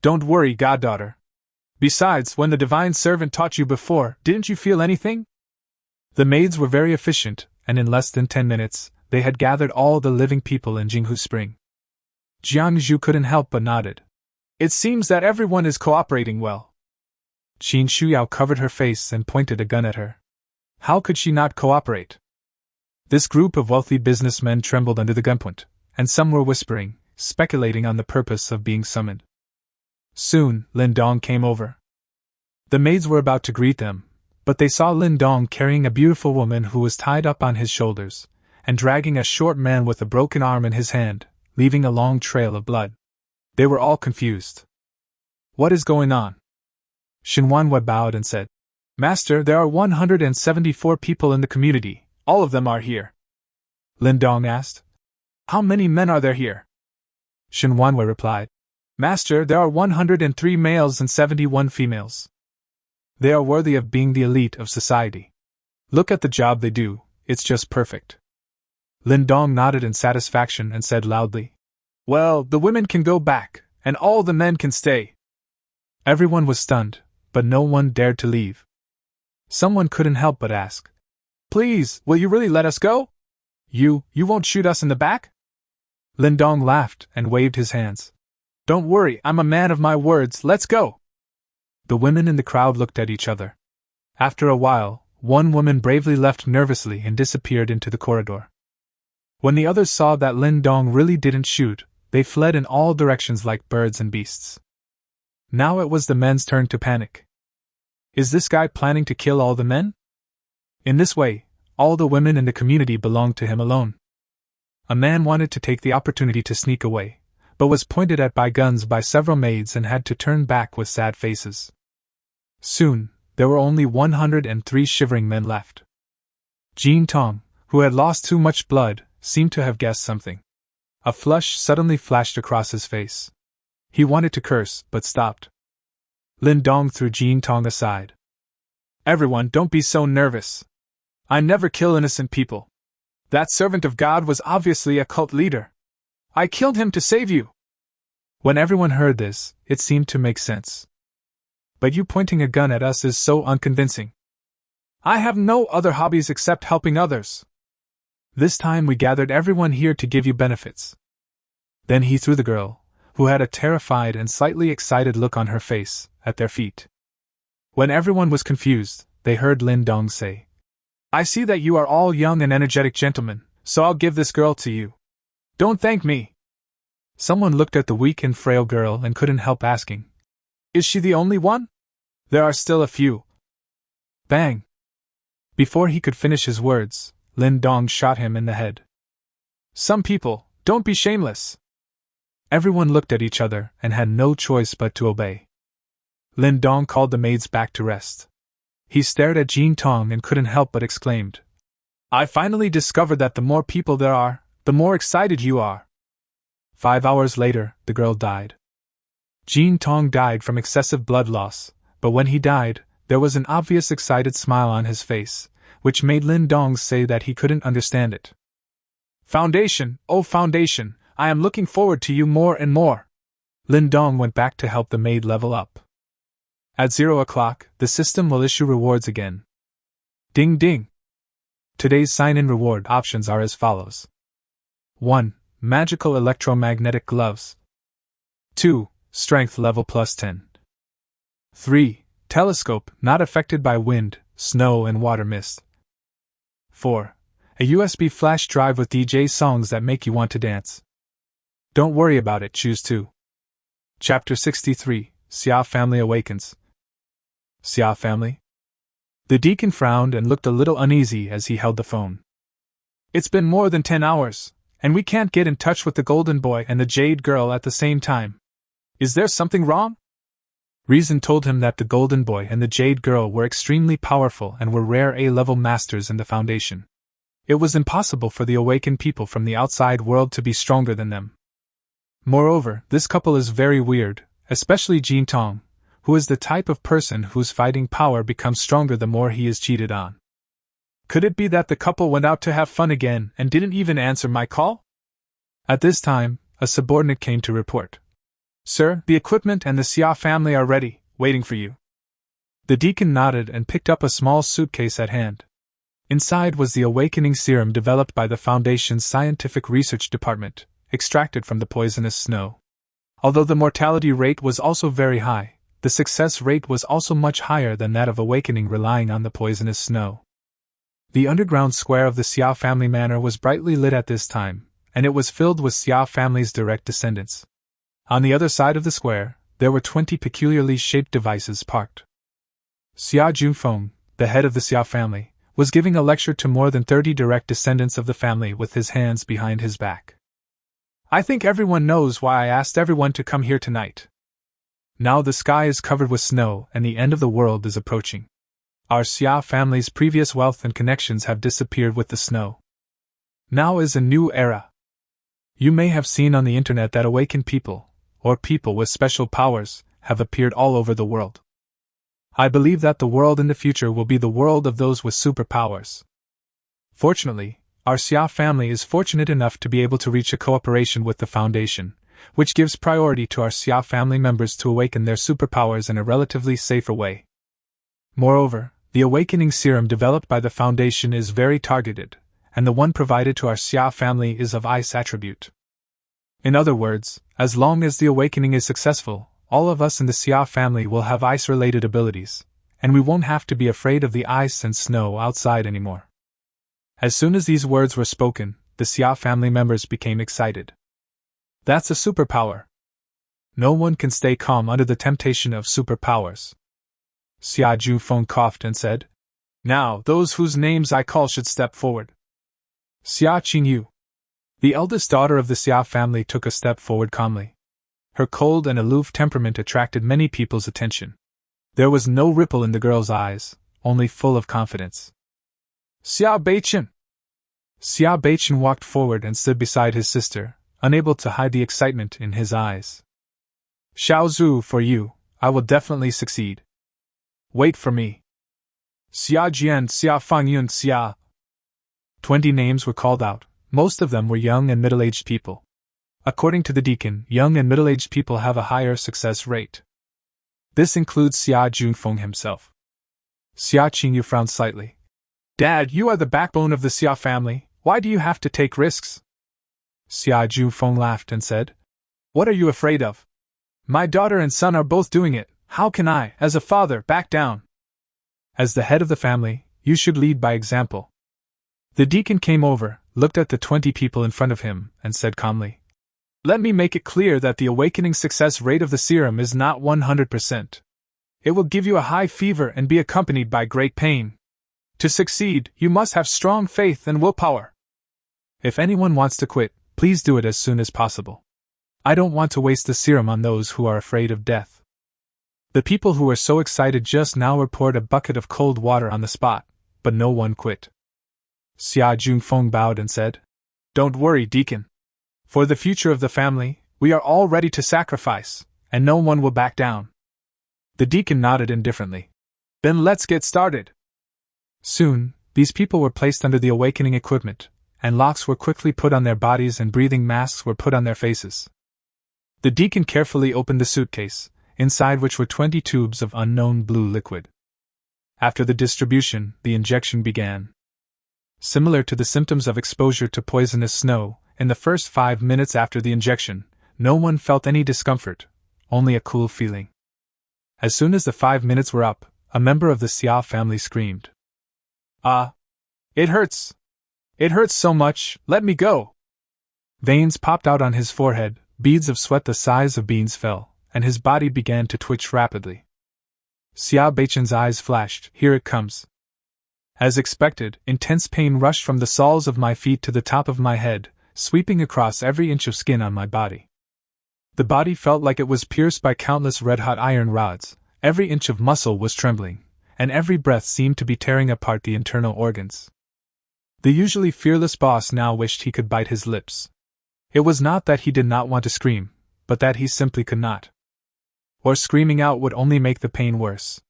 Speaker 1: Don't worry, goddaughter. Besides, when the divine servant taught you before, didn't you feel anything? The maids were very efficient, and in less than 10 minutes, they had gathered all the living people in Jinghu Spring. Jiangzhu couldn't help but nodded. It seems that everyone is cooperating well. Qin Shuyao covered her face and pointed a gun at her. How could she not cooperate? This group of wealthy businessmen trembled under the gunpoint, and some were whispering, speculating on the purpose of being summoned. Soon, Lindong came over. The maids were about to greet them, but they saw Lindong carrying a beautiful woman who was tied up on his shoulders, and dragging a short man with a broken arm in his hand, leaving a long trail of blood. They were all confused. What is going on? Shinuan bowed and said, Master, there are 174 people in the community. All of them are here. Lindong asked, How many men are there here? Shinuan replied, Master, there are 103 males and 71 females. They are worthy of being the elite of society. Look at the job they do, it's just perfect. Lindong nodded in satisfaction and said loudly, Well, the women can go back, and all the men can stay. Everyone was stunned, but no one dared to leave. Someone couldn't help but ask, Please, will you really let us go? You won't shoot us in the back? Lindong laughed and waved his hands. Don't worry, I'm a man of my words, let's go. The women in the crowd looked at each other. After a while, one woman bravely left nervously and disappeared into the corridor. When the others saw that Lindong really didn't shoot, they fled in all directions like birds and beasts. Now it was the men's turn to panic. Is this guy planning to kill all the men? In this way, all the women in the community belonged to him alone. A man wanted to take the opportunity to sneak away, but was pointed at by guns by several maids and had to turn back with sad faces. Soon, there were only 103 shivering men left. Jin Tong, who had lost too much blood, seemed to have guessed something. A flush suddenly flashed across his face. He wanted to curse, but stopped. Lindong threw Jin Tong aside. Everyone, don't be so nervous. I never kill innocent people. That servant of God was obviously a cult leader. I killed him to save you. When everyone heard this, it seemed to make sense. But you pointing a gun at us is so unconvincing. I have no other hobbies except helping others. This time we gathered everyone here to give you benefits. Then he threw the girl, who had a terrified and slightly excited look on her face, at their feet. When everyone was confused, they heard Lindong say, I see that you are all young and energetic gentlemen, so I'll give this girl to you. Don't thank me. Someone looked at the weak and frail girl and couldn't help asking, Is she the only one? There are still a few. Bang! Before he could finish his words, Lindong shot him in the head. Some people, don't be shameless. Everyone looked at each other and had no choice but to obey. Lindong called the maids back to rest. He stared at Jin Tong and couldn't help but exclaimed, I finally discovered that the more people there are, the more excited you are. 5 hours later, the girl died. Jin Tong died from excessive blood loss, but when he died, there was an obvious excited smile on his face, which made Lindong say that he couldn't understand it. Foundation, oh Foundation, I am looking forward to you more and more. Lindong went back to help the maid level up. At 0 o'clock, the system will issue rewards again. Ding ding! Today's sign-in reward options are as follows. 1. Magical electromagnetic gloves. 2. Strength level plus 10. 3. Telescope not affected by wind, snow and water mist. 4. A USB flash drive with DJ songs that make you want to dance. Don't worry about it, choose 2. Chapter 63, Xia Family Awakens. Xia Family? The deacon frowned and looked a little uneasy as he held the phone. It's been more than 10 hours, and we can't get in touch with the Golden Boy and the Jade Girl at the same time. Is there something wrong? Reason told him that the Golden Boy and the Jade Girl were extremely powerful and were rare A-level masters in the Foundation. It was impossible for the awakened people from the outside world to be stronger than them. Moreover, this couple is very weird, especially Jin Tong, who is the type of person whose fighting power becomes stronger the more he is cheated on. Could it be that the couple went out to have fun again and didn't even answer my call? At this time, a subordinate came to report. Sir, the equipment and the Xia family are ready, waiting for you. The deacon nodded and picked up a small suitcase at hand. Inside was the awakening serum developed by the Foundation's scientific research department, extracted from the poisonous snow. Although the mortality rate was also very high, the success rate was also much higher than that of awakening relying on the poisonous snow. The underground square of the Xiao family manor was brightly lit at this time, and it was filled with Xiao family's direct descendants. On the other side of the square, there were 20 peculiarly shaped devices parked. Xia Junfeng, the head of the Xiao family, was giving a lecture to more than 30 direct descendants of the family with his hands behind his back. I think everyone knows why I asked everyone to come here tonight. Now the sky is covered with snow and the end of the world is approaching. Our Xia family's previous wealth and connections have disappeared with the snow. Now is a new era. You may have seen on the internet that awakened people, or people with special powers, have appeared all over the world. I believe that the world in the future will be the world of those with superpowers. Fortunately, our Xia family is fortunate enough to be able to reach a cooperation with the Foundation, which gives priority to our Xia family members to awaken their superpowers in a relatively safer way. Moreover, the awakening serum developed by the Foundation is very targeted, and the one provided to our Xia family is of ice attribute. In other words, as long as the awakening is successful, all of us in the Xia family will have ice-related abilities, and we won't have to be afraid of the ice and snow outside anymore. As soon as these words were spoken, the Xia family members became excited. That's a superpower. No one can stay calm under the temptation of superpowers. Xia Junfeng coughed and said, Now, those whose names I call should step forward. Xia Qingyu, the eldest daughter of the Xia family, took a step forward calmly. Her cold and aloof temperament attracted many people's attention. There was no ripple in the girl's eyes, only full of confidence. Xia Beichen! Xia Beichen walked forward and stood beside his sister, unable to hide the excitement in his eyes. Xiao Zhu, for you, I will definitely succeed. Wait for me. Xia Jian, Xia Fangyun, Xia. 20 names were called out. Most of them were young and middle-aged people. According to the deacon, young and middle-aged people have a higher success rate. This includes Xia Junfeng himself. Xia Qingyu frowned slightly. Dad, you are the backbone of the Xia family. Why do you have to take risks? Xia Junfeng laughed and said, What are you afraid of? My daughter and son are both doing it. How can I, as a father, back down? As the head of the family, you should lead by example. The deacon came over, looked at the 20 people in front of him, and said calmly, Let me make it clear that the awakening success rate of the serum is not 100%. It will give you a high fever and be accompanied by great pain. To succeed, you must have strong faith and willpower. If anyone wants to quit, please do it as soon as possible. I don't want to waste the serum on those who are afraid of death. The people who were so excited just now were poured a bucket of cold water on the spot, but no one quit. Xia Junfeng bowed and said, Don't worry, Deacon. For the future of the family, we are all ready to sacrifice, and no one will back down. The deacon nodded indifferently. Then let's get started. Soon, these people were placed under the awakening equipment, and locks were quickly put on their bodies and breathing masks were put on their faces. The deacon carefully opened the suitcase, inside which were 20 tubes of unknown blue liquid. After the distribution, the injection began. Similar to the symptoms of exposure to poisonous snow, in the first 5 minutes after the injection, no one felt any discomfort, only a cool feeling. As soon as the 5 minutes were up, a member of the Xia family screamed. Ah! It hurts! It hurts so much, let me go! Veins popped out on his forehead, beads of sweat the size of beans fell, and his body began to twitch rapidly. Xia Beichen's eyes flashed, Here it comes. As expected, intense pain rushed from the soles of my feet to the top of my head, sweeping across every inch of skin on my body. The body felt like it was pierced by countless red-hot iron rods, every inch of muscle was trembling, and every breath seemed to be tearing apart the internal organs. The usually fearless boss now wished he could bite his lips. It was not that he did not want to scream, but that he simply could not. Or screaming out would only make the pain worse.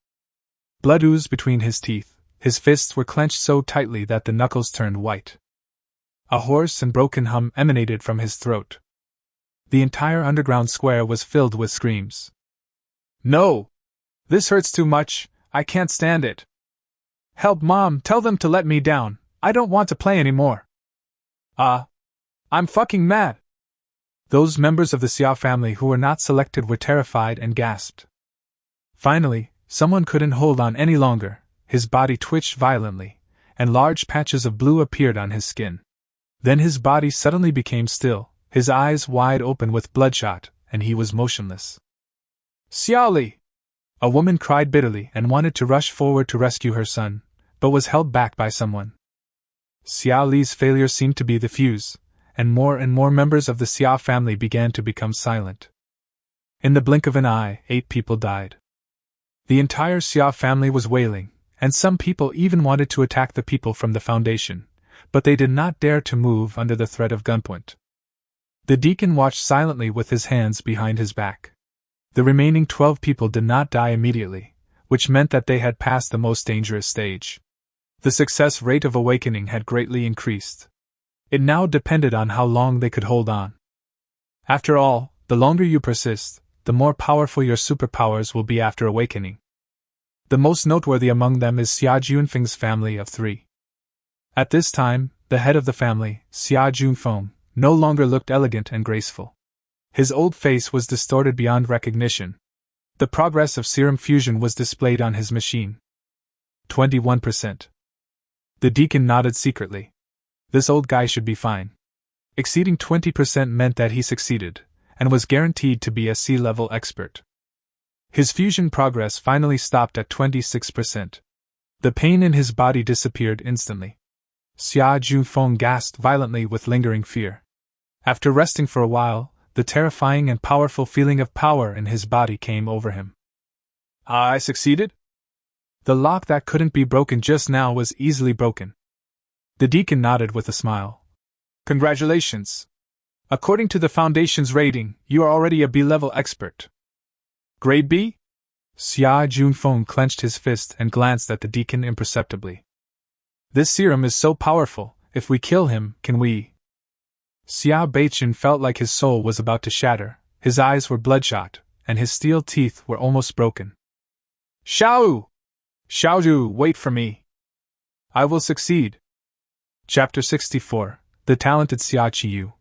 Speaker 1: Blood oozed between his teeth. His fists were clenched so tightly that the knuckles turned white. A hoarse and broken hum emanated from his throat. The entire underground square was filled with screams. No! This hurts too much, I can't stand it. Help, Mom, tell them to let me down, I don't want to play anymore. I'm fucking mad. Those members of the Xia family who were not selected were terrified and gasped. Finally, someone couldn't hold on any longer. His body twitched violently, and large patches of blue appeared on his skin. Then his body suddenly became still, his eyes wide open with bloodshot, and he was motionless. "Xiao Li!" A woman cried bitterly and wanted to rush forward to rescue her son, but was held back by someone. Xiao Li's failure seemed to be the fuse, and more members of the Xia family began to become silent. In the blink of an eye, 8 people died. The entire Xia family was wailing, and some people even wanted to attack the people from the Foundation, but they did not dare to move under the threat of gunpoint. The deacon watched silently with his hands behind his back. The remaining 12 people did not die immediately, which meant that they had passed the most dangerous stage. The success rate of awakening had greatly increased. It now depended on how long they could hold on. After all, the longer you persist, the more powerful your superpowers will be after awakening. The most noteworthy among them is Xia Junfeng's family of 3. At this time, the head of the family, Xia Junfeng, no longer looked elegant and graceful. His old face was distorted beyond recognition. The progress of serum fusion was displayed on his machine. 21%. The deacon nodded secretly. This old guy should be fine. Exceeding 20% meant that he succeeded, and was guaranteed to be a C-level expert. His fusion progress finally stopped at 26%. The pain in his body disappeared instantly. Xia Junfeng gasped violently with lingering fear. After resting for a while, the terrifying and powerful feeling of power in his body came over him. I succeeded? The lock that couldn't be broken just now was easily broken. The deacon nodded with a smile. Congratulations. According to the Foundation's rating, you are already a B-level expert. Grade B? Xia Junfeng clenched his fist and glanced at the deacon imperceptibly. This serum is so powerful, if we kill him, can we? Xia Beichen felt like his soul was about to shatter, his eyes were bloodshot, and his steel teeth were almost broken. Xiao! Xiaozhu, wait for me. I will succeed. Chapter 64, The Talented Xia Qiyu.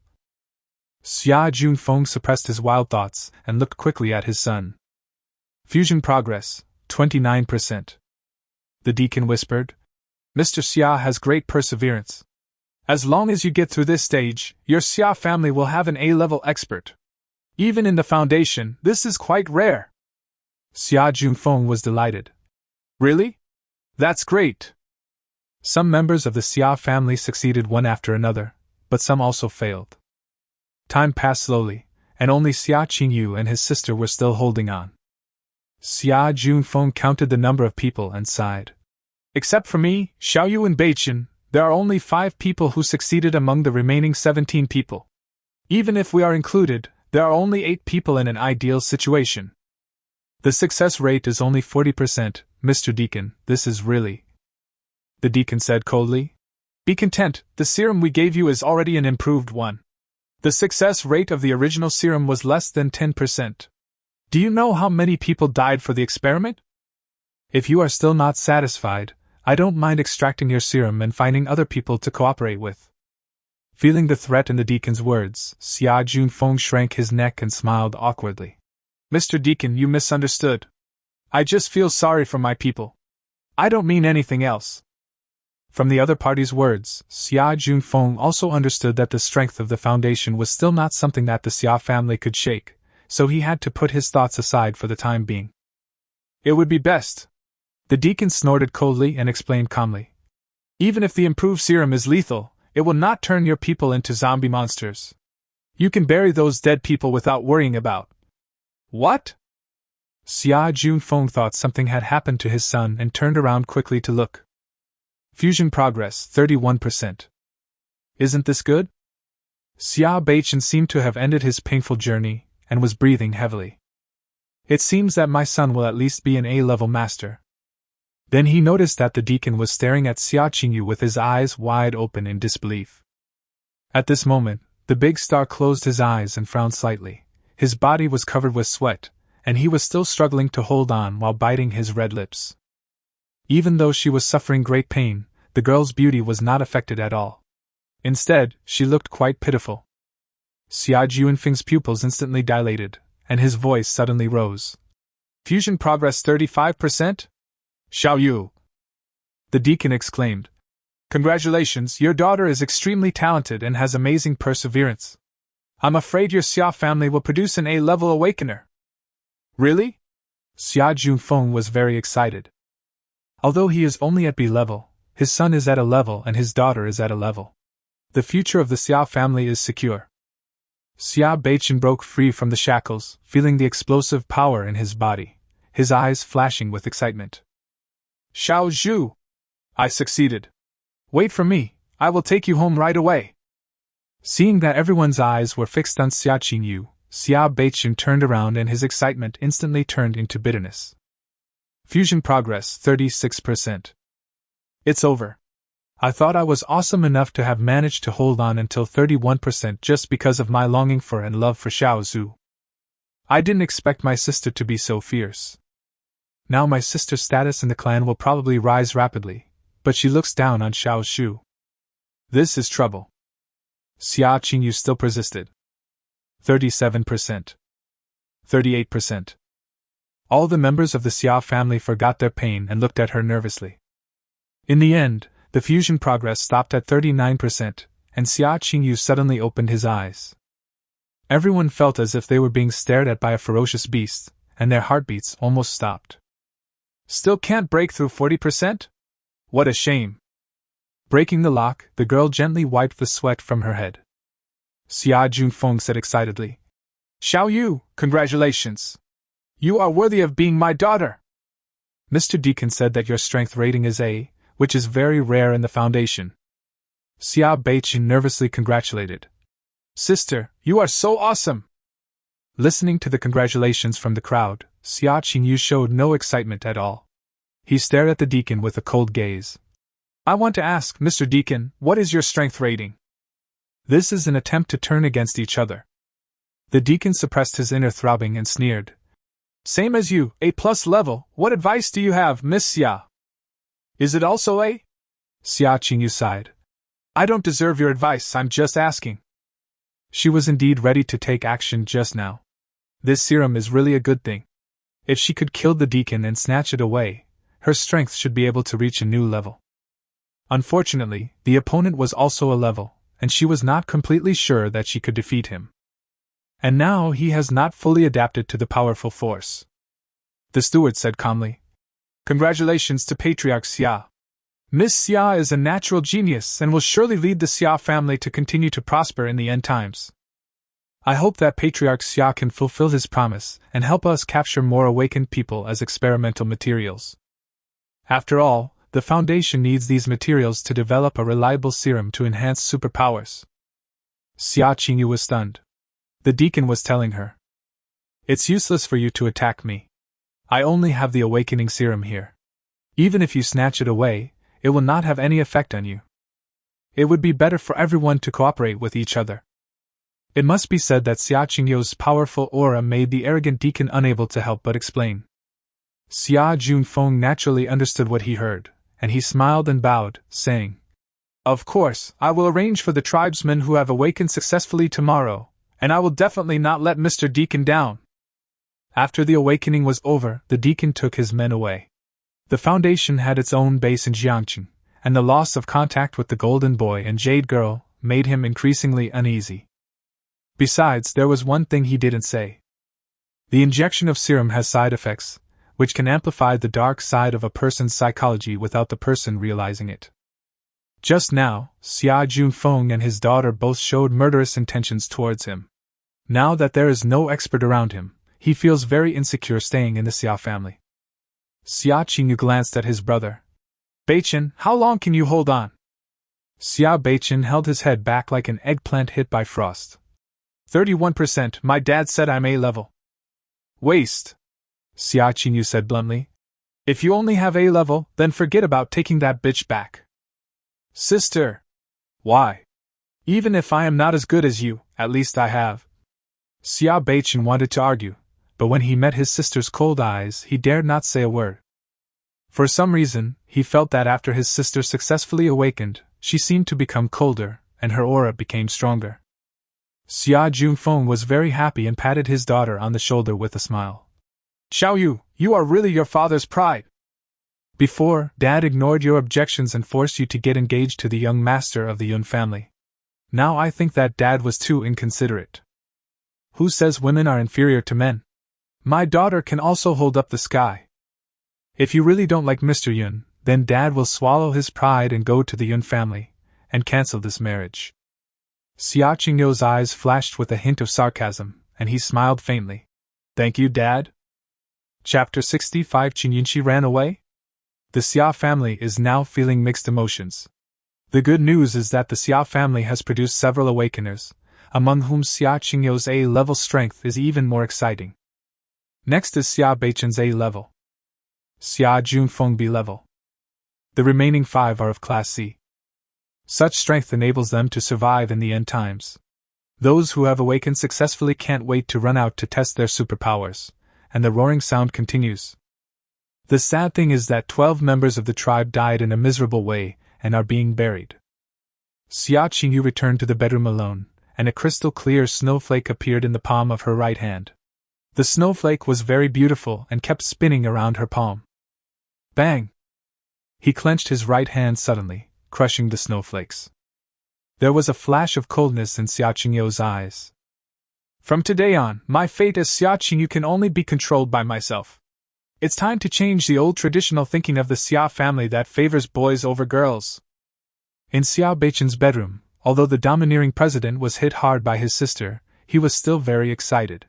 Speaker 1: Xia Junfeng suppressed his wild thoughts and looked quickly at his son. Fusion progress, 29%. The deacon whispered. Mr. Xia has great perseverance. As long as you get through this stage, your Xia family will have an A-level expert. Even in the Foundation, this is quite rare. Xia Junfeng was delighted. Really? That's great. Some members of the Xia family succeeded one after another, but some also failed. Time passed slowly, and only Xia Qingyu and his sister were still holding on. Xia Junfeng counted the number of people and sighed. Except for me, Xiaoyu and Beichen, there are only 5 people who succeeded among the remaining 17 people. Even if we are included, there are only 8 people in an ideal situation. The success rate is only 40%, Mr. Deacon, this is really... The deacon said coldly. Be content, the serum we gave you is already an improved one. The success rate of the original serum was less than 10%. Do you know how many people died for the experiment? If you are still not satisfied, I don't mind extracting your serum and finding other people to cooperate with. Feeling the threat in the deacon's words, Xia Junfeng shrank his neck and smiled awkwardly. Mr. Deacon, you misunderstood. I just feel sorry for my people. I don't mean anything else. From the other party's words, Xia Junfeng also understood that the strength of the Foundation was still not something that the Xia family could shake, so he had to put his thoughts aside for the time being. It would be best. The deacon snorted coldly and explained calmly. Even if the improved serum is lethal, it will not turn your people into zombie monsters. You can bury those dead people without worrying about. What? Xia Junfeng thought something had happened to his son and turned around quickly to look. Fusion progress, 31%. Isn't this good? Xia Beichen seemed to have ended his painful journey, and was breathing heavily. It seems that my son will at least be an A-level master. Then he noticed that the deacon was staring at Xia Qingyu with his eyes wide open in disbelief. At this moment, the big star closed his eyes and frowned slightly. His body was covered with sweat, and he was still struggling to hold on while biting his red lips. Even though she was suffering great pain, the girl's beauty was not affected at all. Instead, she looked quite pitiful. Xia Junfeng's pupils instantly dilated, and his voice suddenly rose. Fusion progress 35%? Xiaoyu! The deacon exclaimed. Congratulations, your daughter is extremely talented and has amazing perseverance. I'm afraid your Xia family will produce an A-level awakener. Really? Xia Junfeng was very excited. Although he is only at B level, his son is at a level and his daughter is at a level. The future of the Xia family is secure. Xia Beichen broke free from the shackles, feeling the explosive power in his body, his eyes flashing with excitement. Xiao Zhu! I succeeded. Wait for me, I will take you home right away. Seeing that everyone's eyes were fixed on Xia Qingyu, Xia Beichen turned around and his excitement instantly turned into bitterness. Fusion progress 36%. It's over. I thought I was awesome enough to have managed to hold on until 31% just because of my longing for and love for Xiao Zhu. I didn't expect my sister to be so fierce. Now my sister's status in the clan will probably rise rapidly, but she looks down on Xiao Zhu. This is trouble. Xia Qingyu still persisted. 37%. 38%. All the members of the Xia family forgot their pain and looked at her nervously. In the end, the fusion progress stopped at 39%, and Xia Qingyu suddenly opened his eyes. Everyone felt as if they were being stared at by a ferocious beast, and their heartbeats almost stopped. Still can't break through 40%? What a shame. Breaking the lock, the girl gently wiped the sweat from her head. Xia Junfeng said excitedly, Xiao Yu, congratulations! You are worthy of being my daughter! Mr. Deacon said that your strength rating is A, which is very rare in the Foundation. Xia Beichen nervously congratulated. Sister, you are so awesome! Listening to the congratulations from the crowd, Xia Qingyu showed no excitement at all. He stared at the deacon with a cold gaze. I want to ask, Mr. Deacon, what is your strength rating? This is an attempt to turn against each other. The deacon suppressed his inner throbbing and sneered. Same as you, A+ level, what advice do you have, Miss Xia? Is it also A? Xia Qingyu sighed. I don't deserve your advice, I'm just asking. She was indeed ready to take action just now. This serum is really a good thing. If she could kill the deacon and snatch it away, her strength should be able to reach a new level. Unfortunately, the opponent was also a level, and she was not completely sure that she could defeat him. And now he has not fully adapted to the powerful force. The steward said calmly, Congratulations to Patriarch Xia. Miss Xia is a natural genius and will surely lead the Xia family to continue to prosper in the end times. I hope that Patriarch Xia can fulfill his promise and help us capture more awakened people as experimental materials. After all, the Foundation needs these materials to develop a reliable serum to enhance superpowers. Xia Qingyu was stunned. The deacon was telling her. It's useless for you to attack me. I only have the awakening serum here. Even if you snatch it away, it will not have any effect on you. It would be better for everyone to cooperate with each other. It must be said that Xia Qingyu's powerful aura made the arrogant deacon unable to help but explain. Xia Junfeng naturally understood what he heard, and he smiled and bowed, saying, Of course, I will arrange for the tribesmen who have awakened successfully tomorrow, and I will definitely not let Mr. Deacon down. After the awakening was over, the deacon took his men away. The Foundation had its own base in Jiangqing, and the loss of contact with the Golden Boy and Jade Girl made him increasingly uneasy. Besides, there was one thing he didn't say. The injection of serum has side effects, which can amplify the dark side of a person's psychology without the person realizing it. Just now, Xia Junfeng and his daughter both showed murderous intentions towards him. Now that there is no expert around him, he feels very insecure staying in the Xia family. Xia Qingyu glanced at his brother. Beichen, how long can you hold on? Xia Beichen held his head back like an eggplant hit by frost. 31%, my dad said I'm A level. Waste, Xia Qingyu said bluntly. If you only have A level, then forget about taking that bitch back. Sister! Why? Even if I am not as good as you, at least I have. Xia Beichen wanted to argue, but when he met his sister's cold eyes, he dared not say a word. For some reason, he felt that after his sister successfully awakened, she seemed to become colder, and her aura became stronger. Xia Junfeng was very happy and patted his daughter on the shoulder with a smile. Xiao Yu, you are really your father's pride. Before, Dad ignored your objections and forced you to get engaged to the young master of the Yun family. Now I think that Dad was too inconsiderate. Who says women are inferior to men? My daughter can also hold up the sky. If you really don't like Mr. Yun, then Dad will swallow his pride and go to the Yun family, and cancel this marriage. Xia Qingyo's eyes flashed with a hint of sarcasm, and he smiled faintly. Thank you, Dad. Chapter 65. Qingyunqi ran away? The Xia family is now feeling mixed emotions. The good news is that the Xia family has produced several awakeners, among whom Xia Qingyo's A-level strength is even more exciting. Next is Xia Beichen's A-level. Xia Junfeng B-level. The remaining 5 are of Class C. Such strength enables them to survive in the end times. Those who have awakened successfully can't wait to run out to test their superpowers, and the roaring sound continues. The sad thing is that 12 members of the tribe died in a miserable way and are being buried. Xia Qingyu returned to the bedroom alone, and a crystal-clear snowflake appeared in the palm of her right hand. The snowflake was very beautiful and kept spinning around her palm. Bang! He clenched his right hand suddenly, crushing the snowflakes. There was a flash of coldness in Xia Qingyo's eyes. From today on, my fate as Xia Qingyu can only be controlled by myself. It's time to change the old traditional thinking of the Xia family that favors boys over girls. In Xia Beichen's bedroom, although the domineering president was hit hard by his sister, he was still very excited.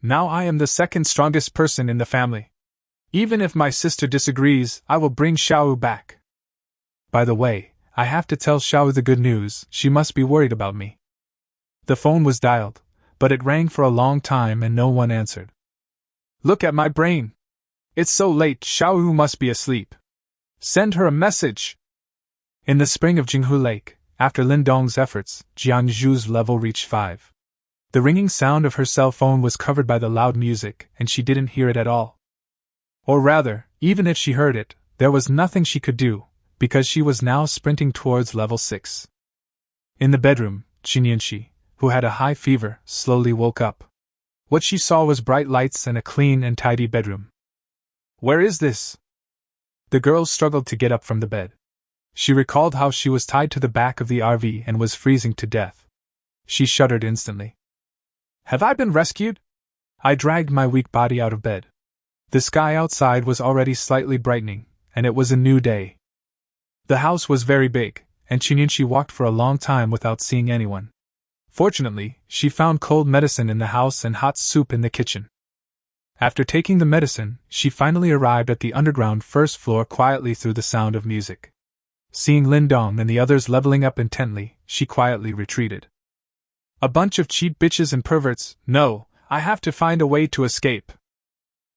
Speaker 1: Now I am the second strongest person in the family. Even if my sister disagrees, I will bring Xiaoyu back. By the way, I have to tell Xiaoyu the good news. She must be worried about me. The phone was dialed, but it rang for a long time and no one answered. Look at my brain. It's so late, Xiaoyu must be asleep. Send her a message. In the spring of Jinghu Lake, after Lin Dong's efforts, Jianzhu's level reached 5. The ringing sound of her cell phone was covered by the loud music, and she didn't hear it at all. Or rather, even if she heard it, there was nothing she could do, because she was now sprinting towards level 6. In the bedroom, Qingyunqi, who had a high fever, slowly woke up. What she saw was bright lights and a clean and tidy bedroom. Where is this? The girl struggled to get up from the bed. She recalled how she was tied to the back of the RV and was freezing to death. She shuddered instantly. Have I been rescued? I dragged my weak body out of bed. The sky outside was already slightly brightening, and it was a new day. The house was very big, and Qingyunqi walked for a long time without seeing anyone. Fortunately, she found cold medicine in the house and hot soup in the kitchen. After taking the medicine, she finally arrived at the underground first floor quietly through the sound of music. Seeing Lindong and the others leveling up intently, she quietly retreated. A bunch of cheap bitches and perverts. No, I have to find a way to escape.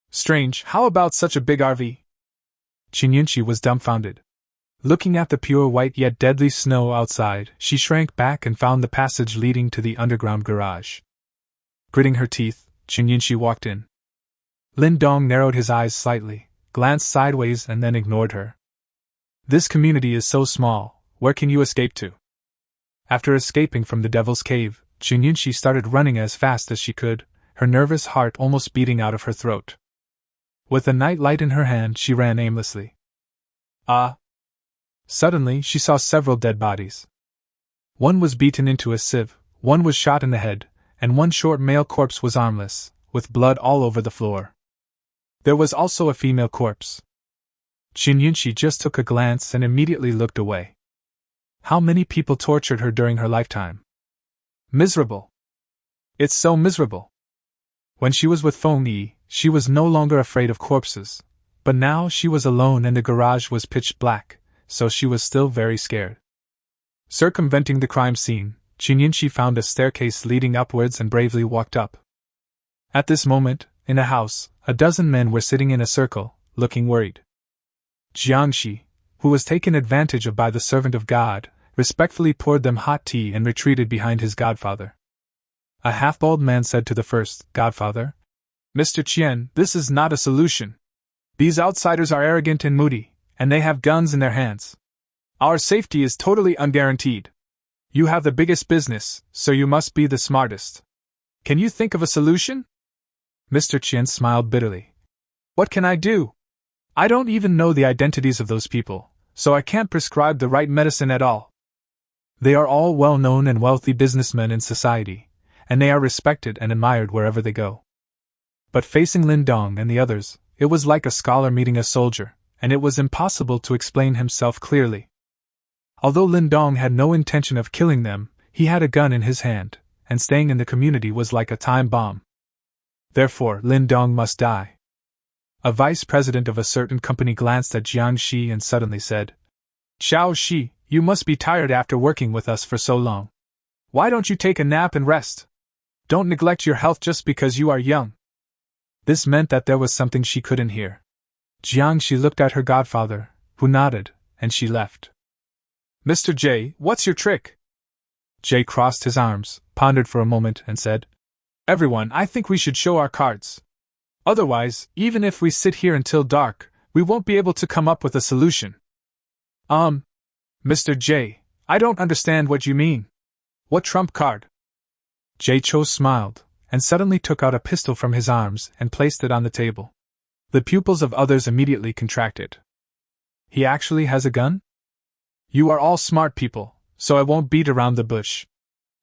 Speaker 1: Strange, how about such a big RV? Qingyunqi was dumbfounded. Looking at the pure white yet deadly snow outside, she shrank back and found the passage leading to the underground garage. Gritting her teeth, Qingyunqi walked in. Lindong narrowed his eyes slightly, glanced sideways and then ignored her. This community is so small, where can you escape to? After escaping from the Devil's Cave, Qingyunqi started running as fast as she could, her nervous heart almost beating out of her throat. With a night light in her hand, she ran aimlessly. Suddenly, she saw several dead bodies. One was beaten into a sieve, one was shot in the head, and one short male corpse was armless, with blood all over the floor. There was also a female corpse. Qingyunqi just took a glance and immediately looked away. How many people tortured her during her lifetime? Miserable. It's so miserable. When she was with Feng Yi, she was no longer afraid of corpses, but now she was alone and the garage was pitch black, so she was still very scared. Circumventing the crime scene, Qingyunqi found a staircase leading upwards and bravely walked up. At this moment, in a house, a dozen men were sitting in a circle, looking worried. Jiangxi, who was taken advantage of by the servant of God, respectfully poured them hot tea and retreated behind his godfather. A half-bald man said to the first, "Godfather? Mr. Qian, this is not a solution. These outsiders are arrogant and moody, and they have guns in their hands. Our safety is totally unguaranteed. You have the biggest business, so you must be the smartest. Can you think of a solution?" Mr. Qian smiled bitterly. "What can I do? I don't even know the identities of those people, so I can't prescribe the right medicine at all. They are all well-known and wealthy businessmen in society, and they are respected and admired wherever they go. But facing Lin Dong and the others, it was like a scholar meeting a soldier, and it was impossible to explain himself clearly. Although Lin Dong had no intention of killing them, he had a gun in his hand, and staying in the community was like a time bomb. Therefore, Lin Dong must die. A vice president of a certain company glanced at Jiang Shi and suddenly said, "Xiao Shi, you must be tired after working with us for so long. Why don't you take a nap and rest? Don't neglect your health just because you are young." This meant that there was something she couldn't hear. Jiang Shi looked at her godfather, who nodded, and she left. "Mr. J, what's your trick?" Jay crossed his arms, pondered for a moment, and said, "Everyone, I think we should show our cards. Otherwise, even if we sit here until dark, we won't be able to come up with a solution." Mr. J, I don't understand what you mean. What trump card?" Jay Cho smiled, and suddenly took out a pistol from his arms and placed it on the table. The pupils of others immediately contracted. "He actually has a gun? You are all smart people, so I won't beat around the bush.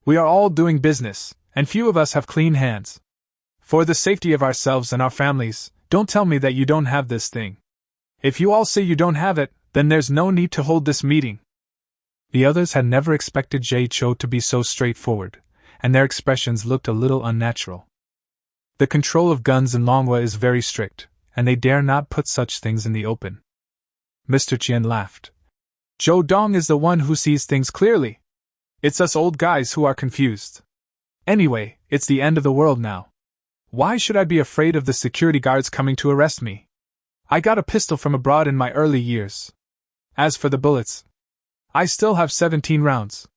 Speaker 1: We are all doing business, and few of us have clean hands. For the safety of ourselves and our families, don't tell me that you don't have this thing. If you all say you don't have it, then there's no need to hold this meeting." The others had never expected Jay Cho to be so straightforward, and their expressions looked a little unnatural. The control of guns in Lingua is very strict, and they dare not put such things in the open. Mr. Chien laughed. "Zhou Dong is the one who sees things clearly. It's us old guys who are confused. Anyway, it's the end of the world now. Why should I be afraid of the security guards coming to arrest me? I got a pistol from abroad in my early years. As for the bullets, I still have 17 rounds."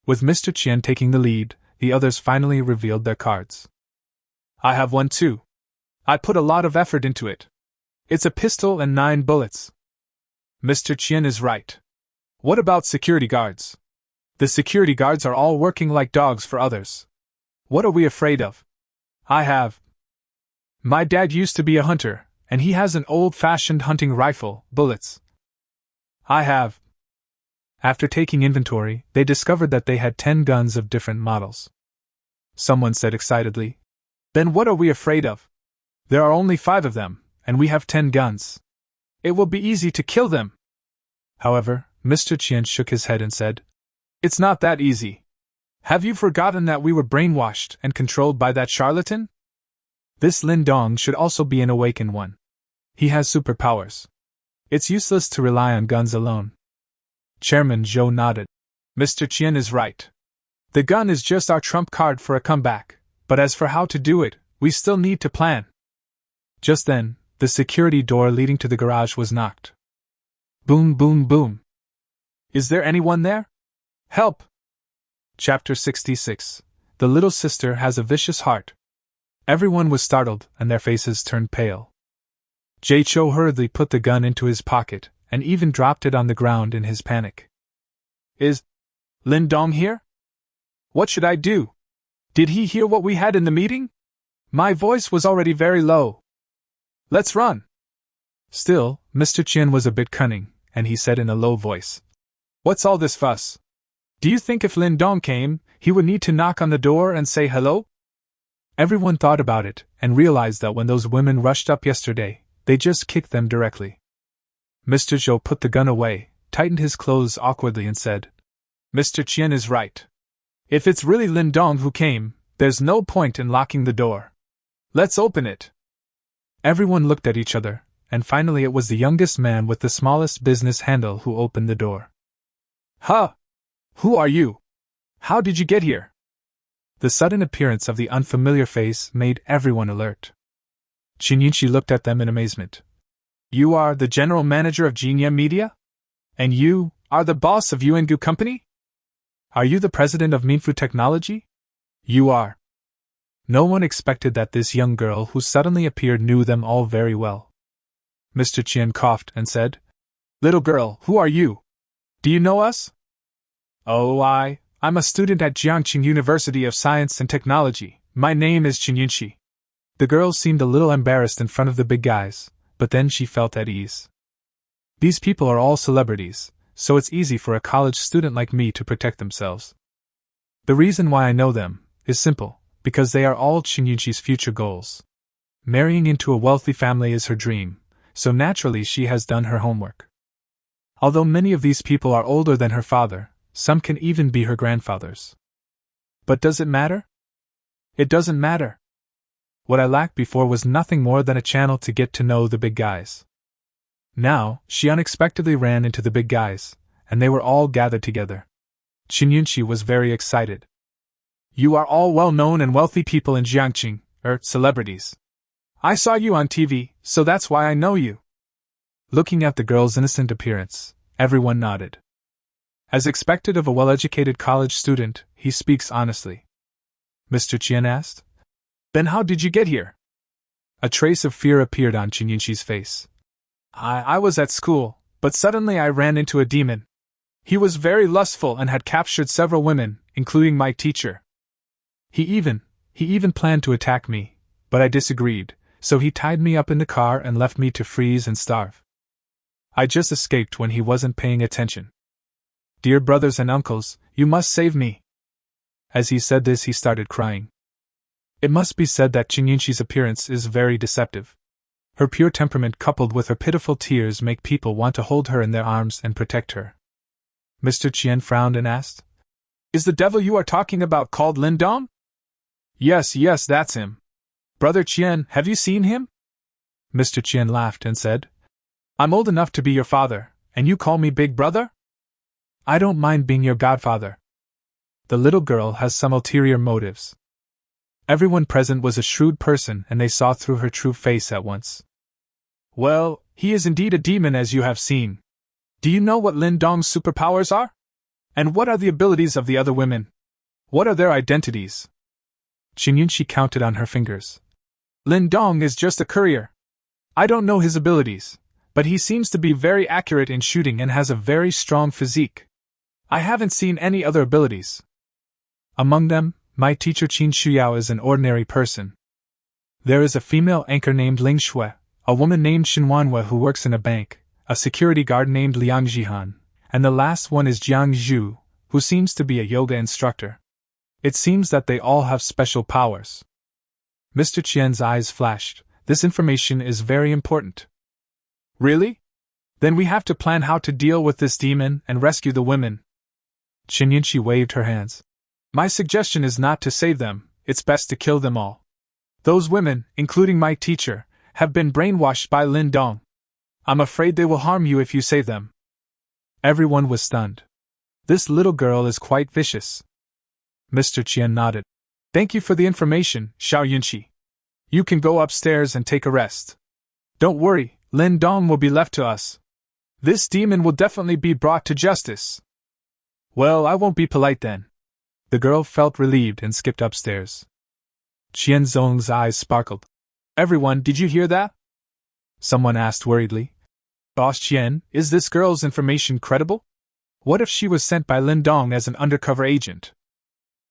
Speaker 1: With Mr. Chien taking the lead, the others finally revealed their cards. "I have one too. I put a lot of effort into it. It's a pistol and 9 bullets. Mr. Chien is right. What about security guards? The security guards are all working like dogs for others. What are we afraid of? I have. My dad used to be a hunter, and he has an old-fashioned hunting rifle, bullets. I have." After taking inventory, they discovered that they had 10 guns of different models. Someone said excitedly, "Then what are we afraid of? There are only 5 of them, and we have 10 guns. It will be easy to kill them." However, Mr. Chien shook his head and said, "It's not that easy. Have you forgotten that we were brainwashed and controlled by that charlatan? This Lin Dong should also be an awakened one. He has superpowers. It's useless to rely on guns alone." Chairman Zhou nodded. "Mr. Chien is right. The gun is just our trump card for a comeback, but as for how to do it, we still need to plan." Just then, the security door leading to the garage was knocked. Boom, boom, boom. "Is there anyone there? Help!" Chapter 66. The Little Sister Has a Vicious Heart. Everyone was startled, and their faces turned pale. Jay Cho hurriedly put the gun into his pocket, and even dropped it on the ground in his panic. "Is Lin Dong here? What should I do? Did he hear what we had in the meeting? My voice was already very low. Let's run." Still, Mr. Chien was a bit cunning, and he said in a low voice, "What's all this fuss? Do you think if Lin Dong came, he would need to knock on the door and say hello?" Everyone thought about it, and realized that when those women rushed up yesterday, they just kicked them directly. Mr. Zhou put the gun away, tightened his clothes awkwardly and said, "Mr. Chien is right. If it's really Lin Dong who came, there's no point in locking the door. Let's open it." Everyone looked at each other, and finally it was the youngest man with the smallest business handle who opened the door. "Huh! Who are you? How did you get here?" The sudden appearance of the unfamiliar face made everyone alert. Shinuan looked at them in amazement. "You are the general manager of Genia Media? And you are the boss of Yuangu Company? Are you the president of Minfu Technology? You are." No one expected that this young girl who suddenly appeared knew them all very well. Mr. Chien coughed and said, "Little girl, who are you? Do you know us?" "Oh, I'm a student at Jiangqing University of Science and Technology. My name is Shinuan." The girl seemed a little embarrassed in front of the big guys, but then she felt at ease. These people are all celebrities, so it's easy for a college student like me to protect themselves. The reason why I know them is simple, because they are all Shinyuchi's future goals. Marrying into a wealthy family is her dream, so naturally she has done her homework. Although many of these people are older than her father, some can even be her grandfathers. But does it matter? It doesn't matter. What I lacked before was nothing more than a channel to get to know the big guys. Now, she unexpectedly ran into the big guys, and they were all gathered together. Shinyunchi was very excited. You are all well-known and wealthy people in Jiangqing, celebrities. I saw you on TV, so that's why I know you. Looking at the girl's innocent appearance, everyone nodded. As expected of a well-educated college student, he speaks honestly. Mr. Qian asked. Then how did you get here? A trace of fear appeared on Shinyunchi's face. I was at school, but suddenly I ran into a demon. He was very lustful and had captured several women, including my teacher. He even planned to attack me, but I disagreed, so he tied me up in the car and left me to freeze and starve. I just escaped when he wasn't paying attention. Dear brothers and uncles, you must save me. As he said this, he started crying. It must be said that Shinyunchi's appearance is very deceptive. Her pure temperament coupled with her pitiful tears make people want to hold her in their arms and protect her. Mr. Qian frowned and asked, Is the devil you are talking about called Lindong? Yes, that's him. Brother Qian, have you seen him? Mr. Qian laughed and said, I'm old enough to be your father, and you call me big brother? I don't mind being your godfather. The little girl has some ulterior motives. Everyone present was a shrewd person and they saw through her true face at once. Well, he is indeed a demon as you have seen. Do you know what Lin Dong's superpowers are? And what are the abilities of the other women? What are their identities? Shinyunchi counted on her fingers. Lin Dong is just a courier. I don't know his abilities, but he seems to be very accurate in shooting and has a very strong physique. I haven't seen any other abilities. Among them, my teacher Qin Shuyao is an ordinary person. There is a female anchor named Ling Shui, a woman named Shinuan who works in a bank, a security guard named Liang Jihan, and the last one is Jiang Zhu, who seems to be a yoga instructor. It seems that they all have special powers. Mr. Qian's eyes flashed. This information is very important. Really? Then we have to plan how to deal with this demon and rescue the women. Shinyunchi waved her hands. My suggestion is not to save them, it's best to kill them all. Those women, including my teacher, have been brainwashed by Lin Dong. I'm afraid they will harm you if you save them. Everyone was stunned. This little girl is quite vicious. Mr. Qian nodded. Thank you for the information, Xiao Yunqi. You can go upstairs and take a rest. Don't worry, Lin Dong will be left to us. This demon will definitely be brought to justice. Well, I won't be polite then. The girl felt relieved and skipped upstairs. Qian Zong's eyes sparkled. Everyone, did you hear that? Someone asked worriedly. Boss Qian, is this girl's information credible? What if she was sent by Lin Dong as an undercover agent?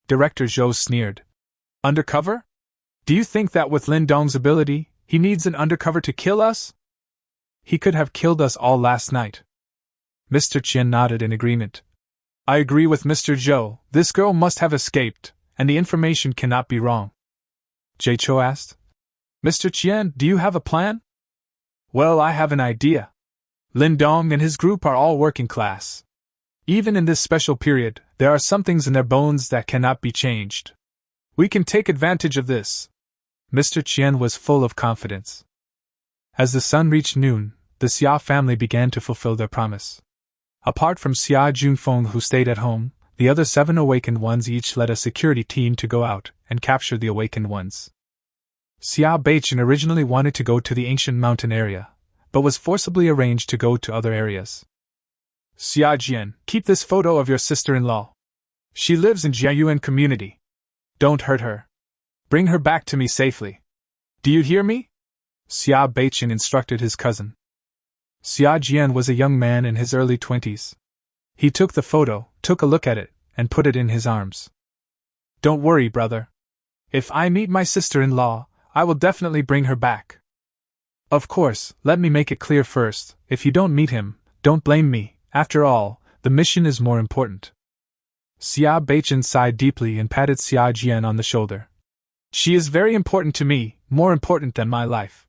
Speaker 1: Director Zhou sneered. Undercover? Do you think that with Lin Dong's ability, he needs an undercover to kill us? He could have killed us all last night. Mr. Qian nodded in agreement. I agree with Mr. Zhou, this girl must have escaped, and the information cannot be wrong. Jay Cho asked. Mr. Qian, do you have a plan? Well, I have an idea. Lin Dong and his group are all working class. Even in this special period, there are some things in their bones that cannot be changed. We can take advantage of this. Mr. Qian was full of confidence. As the sun reached noon, the Xia family began to fulfill their promise. Apart from Xia Junfeng who stayed at home, the other 7 awakened ones each led a security team to go out and capture the awakened ones. Xia Beichen originally wanted to go to the ancient mountain area, but was forcibly arranged to go to other areas. Xia Jian, keep this photo of your sister-in-law. She lives in Jiayuan community. Don't hurt her. Bring her back to me safely. Do you hear me? Xia Beichen instructed his cousin. Xia Jian was a young man in his early 20s. He took the photo, took a look at it, and put it in his arms. Don't worry, brother. If I meet my sister-in-law, I will definitely bring her back. Of course, let me make it clear first, if you don't meet him, don't blame me, after all, the mission is more important. Xia Beichen sighed deeply and patted Xia Jian on the shoulder. She is very important to me, more important than my life.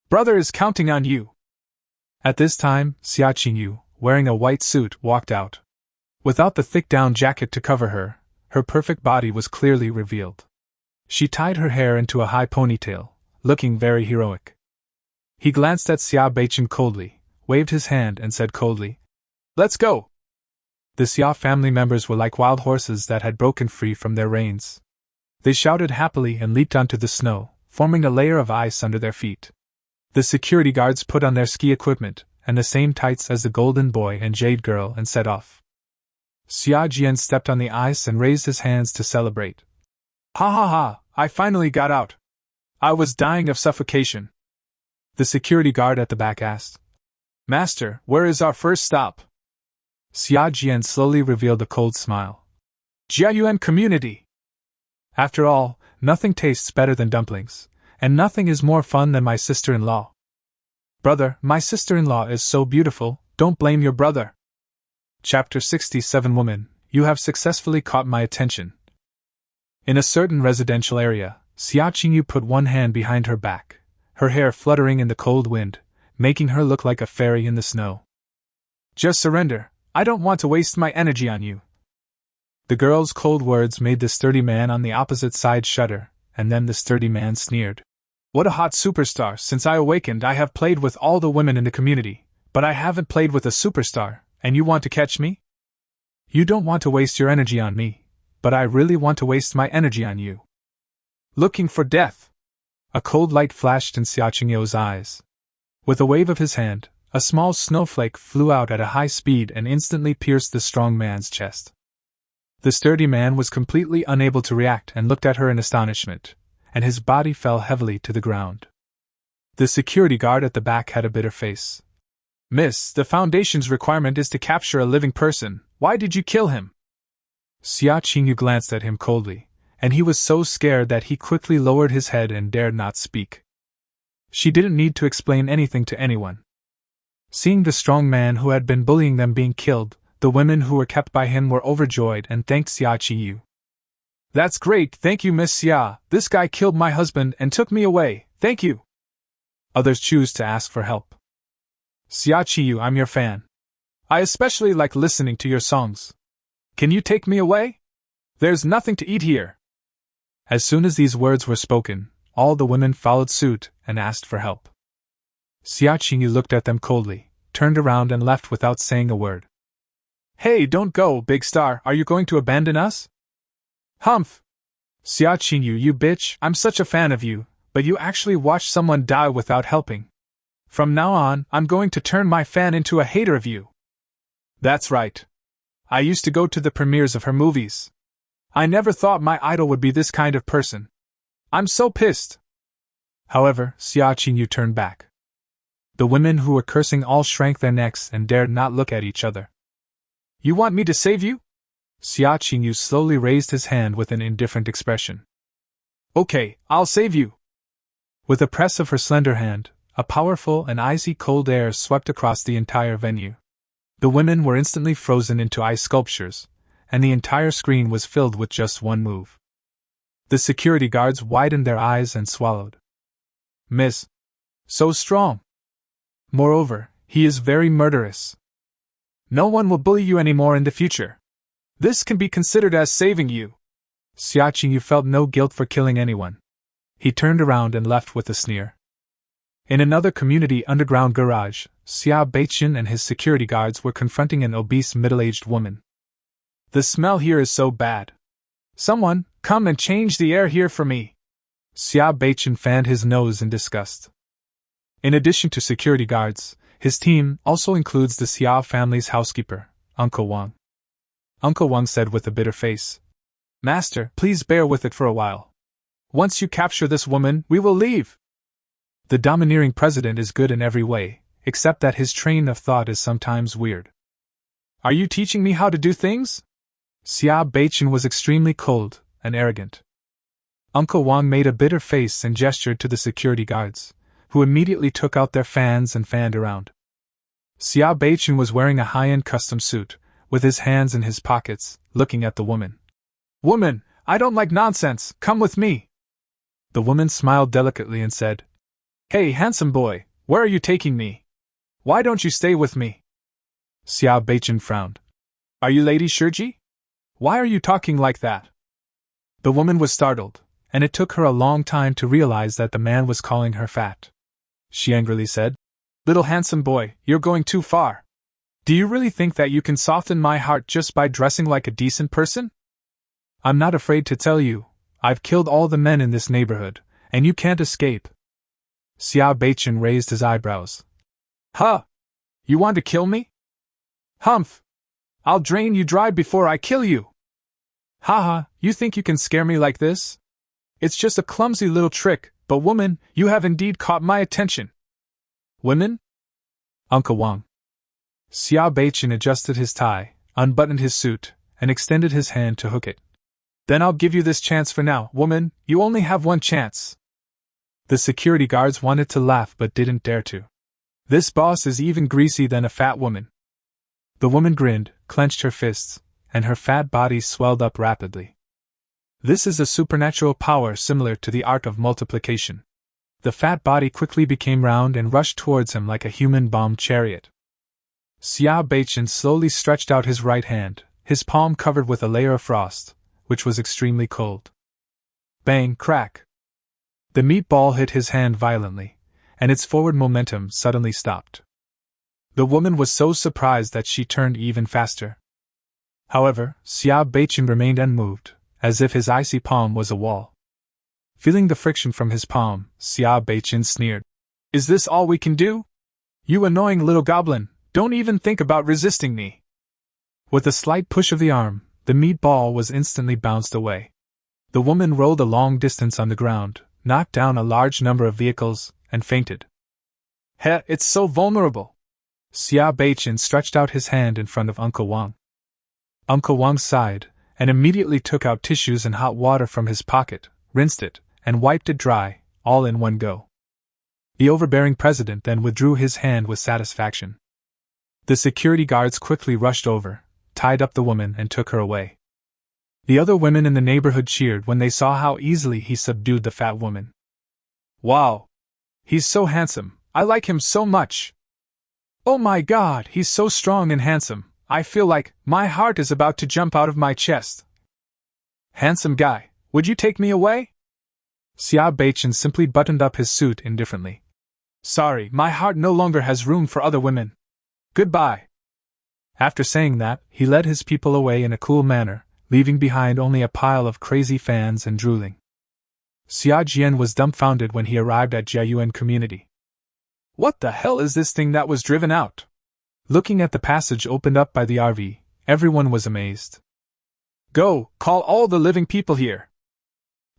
Speaker 1: Brother is counting on you. At this time, Xia Qingyu, wearing a white suit, walked out. Without the thick down jacket to cover her, her perfect body was clearly revealed. She tied her hair into a high ponytail, looking very heroic. He glanced at Xia Beichen coldly, waved his hand and said coldly, "Let's go!" The Xia family members were like wild horses that had broken free from their reins. They shouted happily and leaped onto the snow, forming a layer of ice under their feet. The security guards put on their ski equipment, and the same tights as the Golden Boy and Jade Girl, and set off. Xia Jian stepped on the ice and raised his hands to celebrate. Ha ha ha, I finally got out. I was dying of suffocation. The security guard at the back asked, Master, where is our first stop? Xia Jian slowly revealed a cold smile. Jiayuan community. After all, nothing tastes better than dumplings, and nothing is more fun than my sister-in-law. Brother, my sister-in-law is so beautiful, don't blame your brother. Chapter 67 Woman, you have successfully caught my attention. In a certain residential area, Xia Qingyu put one hand behind her back, her hair fluttering in the cold wind, making her look like a fairy in the snow. Just surrender, I don't want to waste my energy on you. The girl's cold words made the sturdy man on the opposite side shudder, and then the sturdy man sneered. What a hot superstar! Since I awakened, I have played with all the women in the community, but I haven't played with a superstar, and you want to catch me? You don't want to waste your energy on me, but I really want to waste my energy on you. Looking for death! A cold light flashed in Xia Qingyu's eyes. With a wave of his hand, a small snowflake flew out at a high speed and instantly pierced the strong man's chest. The sturdy man was completely unable to react and looked at her in astonishment, and his body fell heavily to the ground. The security guard at the back had a bitter face. Miss, the Foundation's requirement is to capture a living person. Why did you kill him? Xia Qingyu glanced at him coldly, and he was so scared that he quickly lowered his head and dared not speak. She didn't need to explain anything to anyone. Seeing the strong man who had been bullying them being killed, the women who were kept by him were overjoyed and thanked Xia Qingyu. That's great, thank you, Miss Xia. This guy killed my husband and took me away, thank you. Others choose to ask for help. Xia Qingyu, I'm your fan. I especially like listening to your songs. Can you take me away? There's nothing to eat here. As soon as these words were spoken, all the women followed suit and asked for help. Xia Qingyu looked at them coldly, turned around and left without saying a word. Hey, don't go, big star, are you going to abandon us? Humph! Xia Qingyu, you bitch, I'm such a fan of you, but you actually watched someone die without helping. From now on, I'm going to turn my fan into a hater of you. That's right. I used to go to the premieres of her movies. I never thought my idol would be this kind of person. I'm so pissed. However, Xia Qingyu turned back. The women who were cursing all shrank their necks and dared not look at each other. You want me to save you? Xia Qingyu slowly raised his hand with an indifferent expression. Okay, I'll save you. With a press of her slender hand, a powerful and icy cold air swept across the entire venue. The women were instantly frozen into ice sculptures, and the entire screen was filled with just one move. The security guards widened their eyes and swallowed. Miss. So strong. Moreover, he is very murderous. No one will bully you anymore in the future. This can be considered as saving you. Xia Qingyu felt no guilt for killing anyone. He turned around and left with a sneer. In another community underground garage, Xia Beichen and his security guards were confronting an obese middle-aged woman. The smell here is so bad. Someone, come and change the air here for me. Xia Beichen fanned his nose in disgust. In addition to security guards, his team also includes the Xia family's housekeeper, Uncle Wang. Uncle Wang said with a bitter face, Master, please bear with it for a while. Once you capture this woman, we will leave. The domineering president is good in every way, except that his train of thought is sometimes weird. Are you teaching me how to do things? Xia Beichen was extremely cold and arrogant. Uncle Wang made a bitter face and gestured to the security guards, who immediately took out their fans and fanned around. Xiao Beichun was wearing a high-end custom suit, with his hands in his pockets, looking at the woman. "Woman, I don't like nonsense, come with me." The woman smiled delicately and said, "Hey, handsome boy, where are you taking me? Why don't you stay with me?" Xiao Beichun frowned. "Are you Lady Shiji? Why are you talking like that?" The woman was startled, and it took her a long time to realize that the man was calling her fat. She angrily said, "Little handsome boy, you're going too far. Do you really think that you can soften my heart just by dressing like a decent person? I'm not afraid to tell you, I've killed all the men in this neighborhood, and you can't escape." Xiao Beichun raised his eyebrows. "Huh? You want to kill me? Humph! I'll drain you dry before I kill you." "Haha, you think you can scare me like this? It's just a clumsy little trick, but woman, you have indeed caught my attention." "Women?" "Uncle Wang." Xiao Beichun adjusted his tie, unbuttoned his suit, and extended his hand to hook it. "Then I'll give you this chance for now, woman, you only have one chance." The security guards wanted to laugh but didn't dare to. This boss is even greasy than a fat woman. The woman grinned, clenched her fists, and her fat body swelled up rapidly. This is a supernatural power similar to the art of multiplication. The fat body quickly became round and rushed towards him like a human bomb chariot. Xiao Beichun slowly stretched out his right hand, his palm covered with a layer of frost, which was extremely cold. Bang, crack! The meatball hit his hand violently, and its forward momentum suddenly stopped. The woman was so surprised that she turned even faster. However, Xiao Beichun remained unmoved, as if his icy palm was a wall. Feeling the friction from his palm, Xiao Beichun sneered. "Is this all we can do? You annoying little goblin, don't even think about resisting me." With a slight push of the arm, the meatball was instantly bounced away. The woman rolled a long distance on the ground, knocked down a large number of vehicles, and fainted. "Heh, it's so vulnerable." Xiao Beichun stretched out his hand in front of Uncle Wang. Uncle Wang sighed, and immediately took out tissues and hot water from his pocket, rinsed it, and wiped it dry, all in one go. The overbearing president then withdrew his hand with satisfaction. The security guards quickly rushed over, tied up the woman, and took her away. The other women in the neighborhood cheered when they saw how easily he subdued the fat woman. "Wow! He's so handsome, I like him so much! Oh my God, he's so strong and handsome, I feel like my heart is about to jump out of my chest. Handsome guy, would you take me away?" Xiao Beichun simply buttoned up his suit indifferently. "Sorry, my heart no longer has room for other women. Goodbye." After saying that, he led his people away in a cool manner, leaving behind only a pile of crazy fans and drooling. Xia Jian was dumbfounded when he arrived at Jiayuan community. "What the hell is this thing that was driven out?" Looking at the passage opened up by the RV, everyone was amazed. "Go, call all the living people here."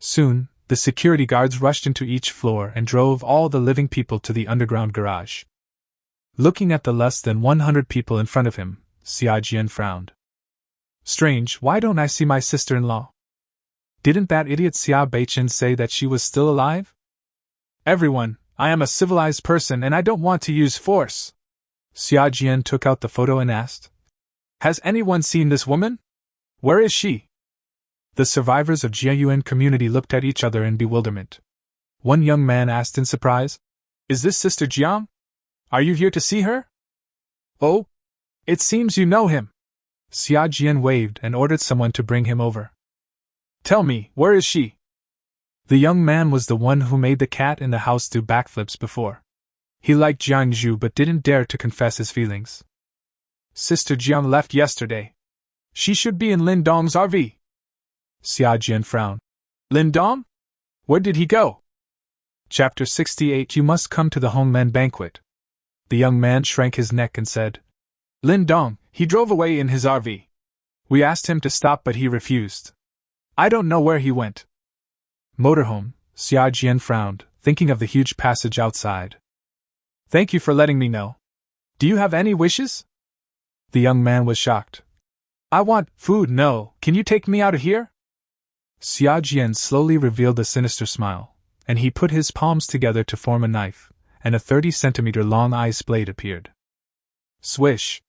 Speaker 1: Soon, the security guards rushed into each floor and drove all the living people to the underground garage. Looking at the less than 100 people in front of him, Xia Jian frowned. "Strange, why don't I see my sister-in-law? Didn't that idiot Xiao Beichun say that she was still alive?" "Everyone, I am a civilized person and I don't want to use force." Xia Jian took out the photo and asked, "Has anyone seen this woman? Where is she?" The survivors of Jiayuan community looked at each other in bewilderment. One young man asked in surprise, "Is this Sister Jiang? Are you here to see her?" "Oh, it seems you know him." Xia Jian waved and ordered someone to bring him over. "Tell me, where is she?" The young man was the one who made the cat in the house do backflips before. He liked Jiang Zhu but didn't dare to confess his feelings. "Sister Jiang left yesterday. She should be in Lin Dong's RV." Xia Jian frowned. "Lin Dong? Where did he go?" Chapter 68. You must come to the Hongmen banquet. The young man shrank his neck and said, "Lin Dong, he drove away in his RV. We asked him to stop but he refused. I don't know where he went." Motorhome, Xia Jian frowned, thinking of the huge passage outside. "Thank you for letting me know. Do you have any wishes?" The young man was shocked. "I want food, no, can you take me out of here?" Xia Jian slowly revealed a sinister smile, and he put his palms together to form a knife, and a 30-centimeter-long ice blade appeared. Swish!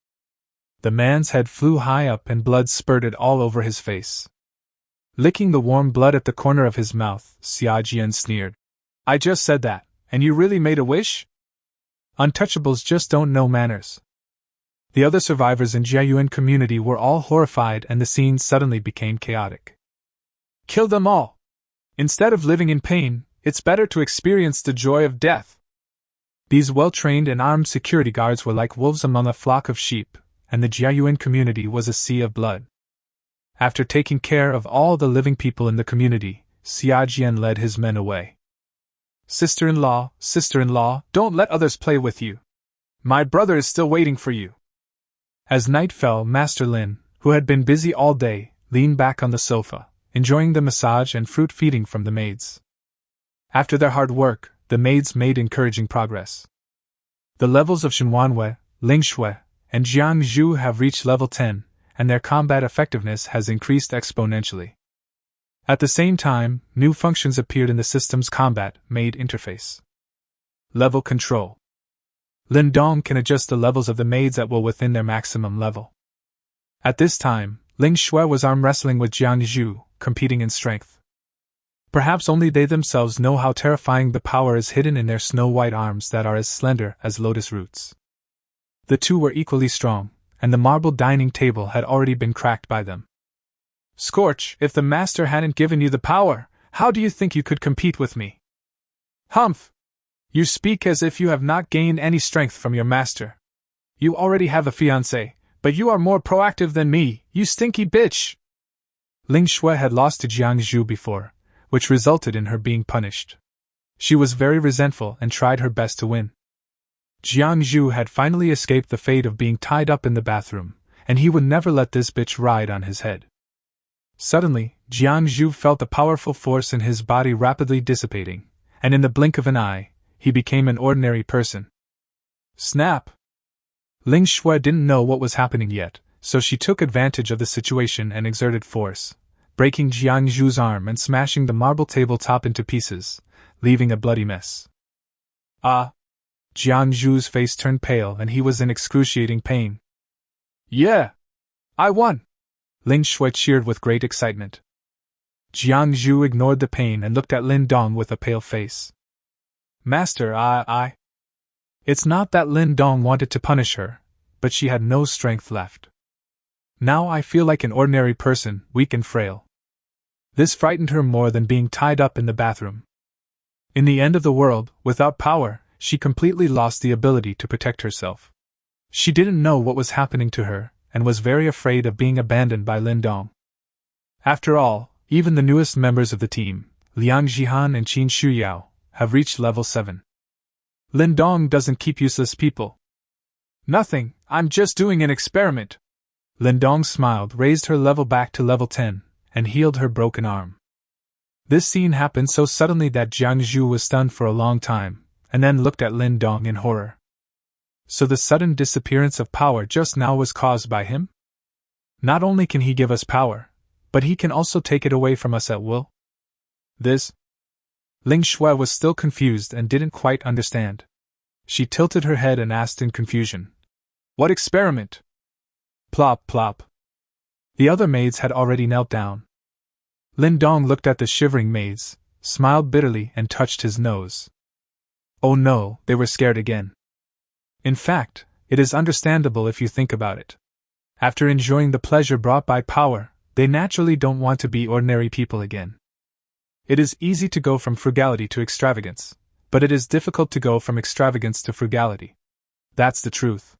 Speaker 1: The man's head flew high up and blood spurted all over his face. Licking the warm blood at the corner of his mouth, Xiaojian sneered. I just said that, and you really made a wish? Untouchables just don't know manners. The other survivors in Jiayuan community were all horrified and the scene suddenly became chaotic. Kill them all! Instead of living in pain, it's better to experience the joy of death. These well-trained and armed security guards were like wolves among a flock of sheep, and the Jiayuan community was a sea of blood. After taking care of all the living people in the community, Xiaojian led his men away. Sister-in-law, don't let others play with you. My brother is still waiting for you. As night fell, Master Lin, who had been busy all day, leaned back on the sofa, enjoying the massage and fruit feeding from the maids. After their hard work, the maids made encouraging progress. The levels of Shinuan, Lingshui, and Jiangzhu have reached level 10, and their combat effectiveness has increased exponentially. At the same time, new functions appeared in the system's combat Maid interface. Level control. Lindong can adjust the levels of the maids at will within their maximum level. At this time, Ling Shui was arm wrestling with Jiangzhu, competing in strength. Perhaps only they themselves know how terrifying the power is hidden in their snow-white arms that are as slender as lotus roots. The two were equally strong, and the marble dining table had already been cracked by them. Scorch, if the master hadn't given you the power, how do you think you could compete with me? Humph! You speak as if you have not gained any strength from your master. You already have a fiancé, but you are more proactive than me, you stinky bitch! Ling Shui had lost to Jiangzhu before, which resulted in her being punished. She was very resentful and tried her best to win. Jiangzhu had finally escaped the fate of being tied up in the bathroom, and he would never let this bitch ride on his head. Suddenly, Jiangzhu felt a powerful force in his body rapidly dissipating, and in the blink of an eye, he became an ordinary person. Snap! Ling Shui didn't know what was happening yet, so she took advantage of the situation and exerted force, breaking Jiangzhu's arm and smashing the marble tabletop into pieces, leaving a bloody mess. Ah! Jiangzhu's face turned pale and he was in excruciating pain. Yeah! I won! Ling Shui cheered with great excitement. Jiangzhu ignored the pain and looked at Lin Dong with a pale face. Master, It's not that Lin Dong wanted to punish her, but she had no strength left. Now I feel like an ordinary person, weak and frail. This frightened her more than being tied up in the bathroom. In the end of the world, without power, she completely lost the ability to protect herself. She didn't know what was happening to her, and was very afraid of being abandoned by Lindong. After all, even the newest members of the team, Liang Jihan and Qin Shuyao, have reached level 7. Lindong doesn't keep useless people. Nothing, I'm just doing an experiment. Lindong smiled, raised her level back to level 10, and healed her broken arm. This scene happened so suddenly that Jiangzhu was stunned for a long time, and then looked at Lindong in horror. So the sudden disappearance of power just now was caused by him? Not only can he give us power, but he can also take it away from us at will? This? Ling Shui was still confused and didn't quite understand. She tilted her head and asked in confusion. What experiment? Plop, plop. The other maids had already knelt down. Lindong looked at the shivering maids, smiled bitterly and touched his nose. Oh no, they were scared again. In fact, it is understandable if you think about it. After enjoying the pleasure brought by power, they naturally don't want to be ordinary people again. It is easy to go from frugality to extravagance, but it is difficult to go from extravagance to frugality. That's the truth.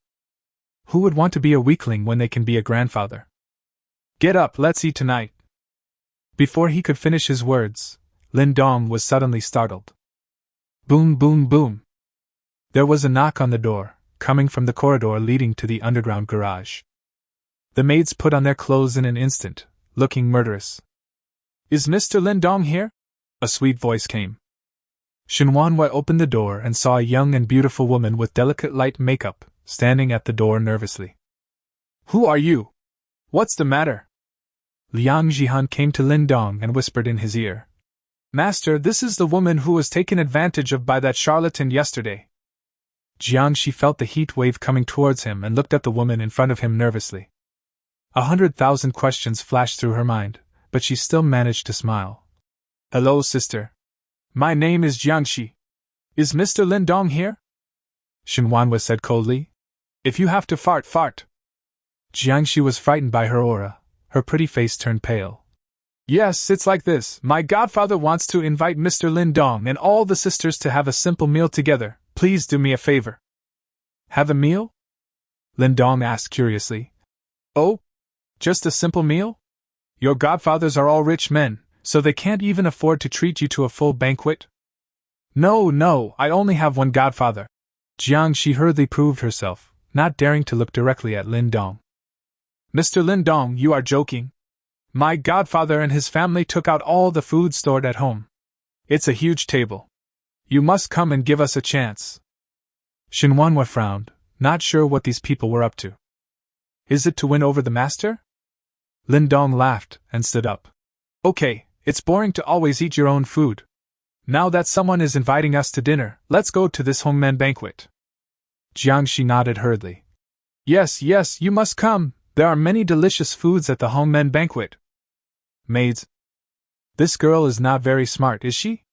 Speaker 1: Who would want to be a weakling when they can be a grandfather? Get up, let's eat tonight. Before he could finish his words, Lindong was suddenly startled. Boom, boom, boom. There was a knock on the door, coming from the corridor leading to the underground garage. The maids put on their clothes in an instant, looking murderous. Is Mr. Lindong here? A sweet voice came. Shinuan opened the door and saw a young and beautiful woman with delicate light makeup, standing at the door nervously. Who are you? What's the matter? Liang Jihan came to Lindong and whispered in his ear. Master, this is the woman who was taken advantage of by that charlatan yesterday. Jiangxi felt the heat wave coming towards him and looked at the woman in front of him nervously. 100,000 questions flashed through her mind, but she still managed to smile. Hello, sister. My name is Jiangxi. Is Mr. Lindong here? Shinuan said coldly. If you have to fart, fart. Jiangxi was frightened by her aura. Her pretty face turned pale. Yes, it's like this. My godfather wants to invite Mr. Lindong and all the sisters to have a simple meal together. Please do me a favor. Have a meal? Lindong asked curiously. Oh? Just a simple meal? Your godfathers are all rich men, so they can't even afford to treat you to a full banquet? No, I only have one godfather. Jiangxi hurriedly proved herself, not daring to look directly at Lindong. Mr. Lindong, you are joking. My godfather and his family took out all the food stored at home. It's a huge table. You must come and give us a chance. Shinuan frowned, not sure what these people were up to. Is it to win over the master? Lindong laughed and stood up. Okay, it's boring to always eat your own food. Now that someone is inviting us to dinner, let's go to this Hongmen banquet. Jiangxi nodded hurriedly. Yes, you must come. There are many delicious foods at the Hongmen banquet. Maids. This girl is not very smart, is she?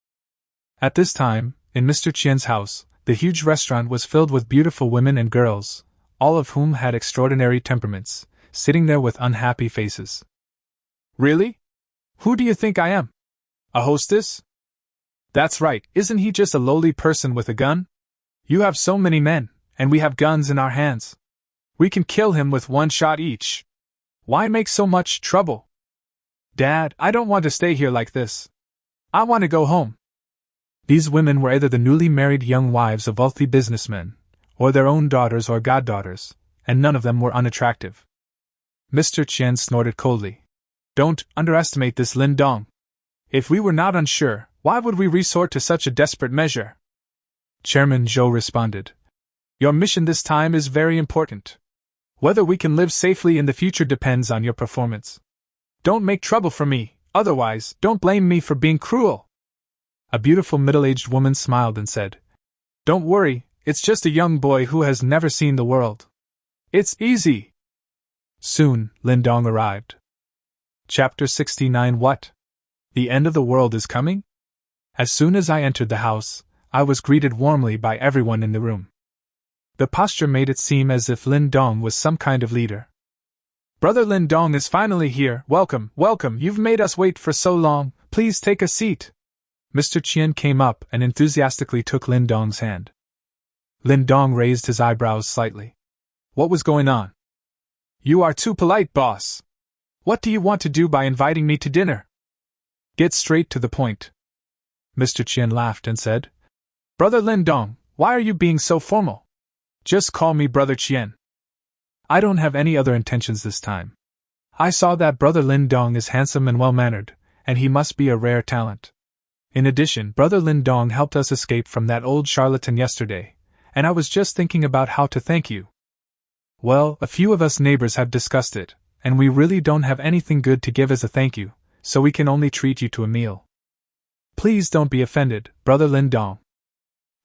Speaker 1: At this time, in Mr. Qian's house, the huge restaurant was filled with beautiful women and girls, all of whom had extraordinary temperaments, sitting there with unhappy faces. Really? Who do you think I am? A hostess? That's right, isn't he just a lowly person with a gun? You have so many men, and we have guns in our hands. We can kill him with one shot each. Why make so much trouble? Dad, I don't want to stay here like this. I want to go home. These women were either the newly married young wives of wealthy businessmen, or their own daughters or goddaughters, and none of them were unattractive. Mr. Qian snorted coldly. Don't underestimate this Lin Dong. If we were not unsure, why would we resort to such a desperate measure? Chairman Zhou responded. Your mission this time is very important. Whether we can live safely in the future depends on your performance. Don't make trouble for me, otherwise, don't blame me for being cruel. A beautiful middle-aged woman smiled and said, Don't worry, it's just a young boy who has never seen the world. It's easy. Soon, Lindong arrived. Chapter 69. What? The end of the world is coming? As soon as I entered the house, I was greeted warmly by everyone in the room. The posture made it seem as if Lindong was some kind of leader. Brother Lindong is finally here. Welcome, you've made us wait for so long. Please take a seat. Mr. Qian came up and enthusiastically took Lindong's hand. Lindong raised his eyebrows slightly. What was going on? You are too polite, boss. What do you want to do by inviting me to dinner? Get straight to the point. Mr. Qian laughed and said, Brother Lindong, why are you being so formal? Just call me Brother Qian. I don't have any other intentions this time. I saw that Brother Lindong is handsome and well-mannered, and he must be a rare talent. In addition, Brother Lindong helped us escape from that old charlatan yesterday, and I was just thinking about how to thank you. Well, a few of us neighbors have discussed it, and we really don't have anything good to give as a thank you, so we can only treat you to a meal. Please don't be offended, Brother Lindong.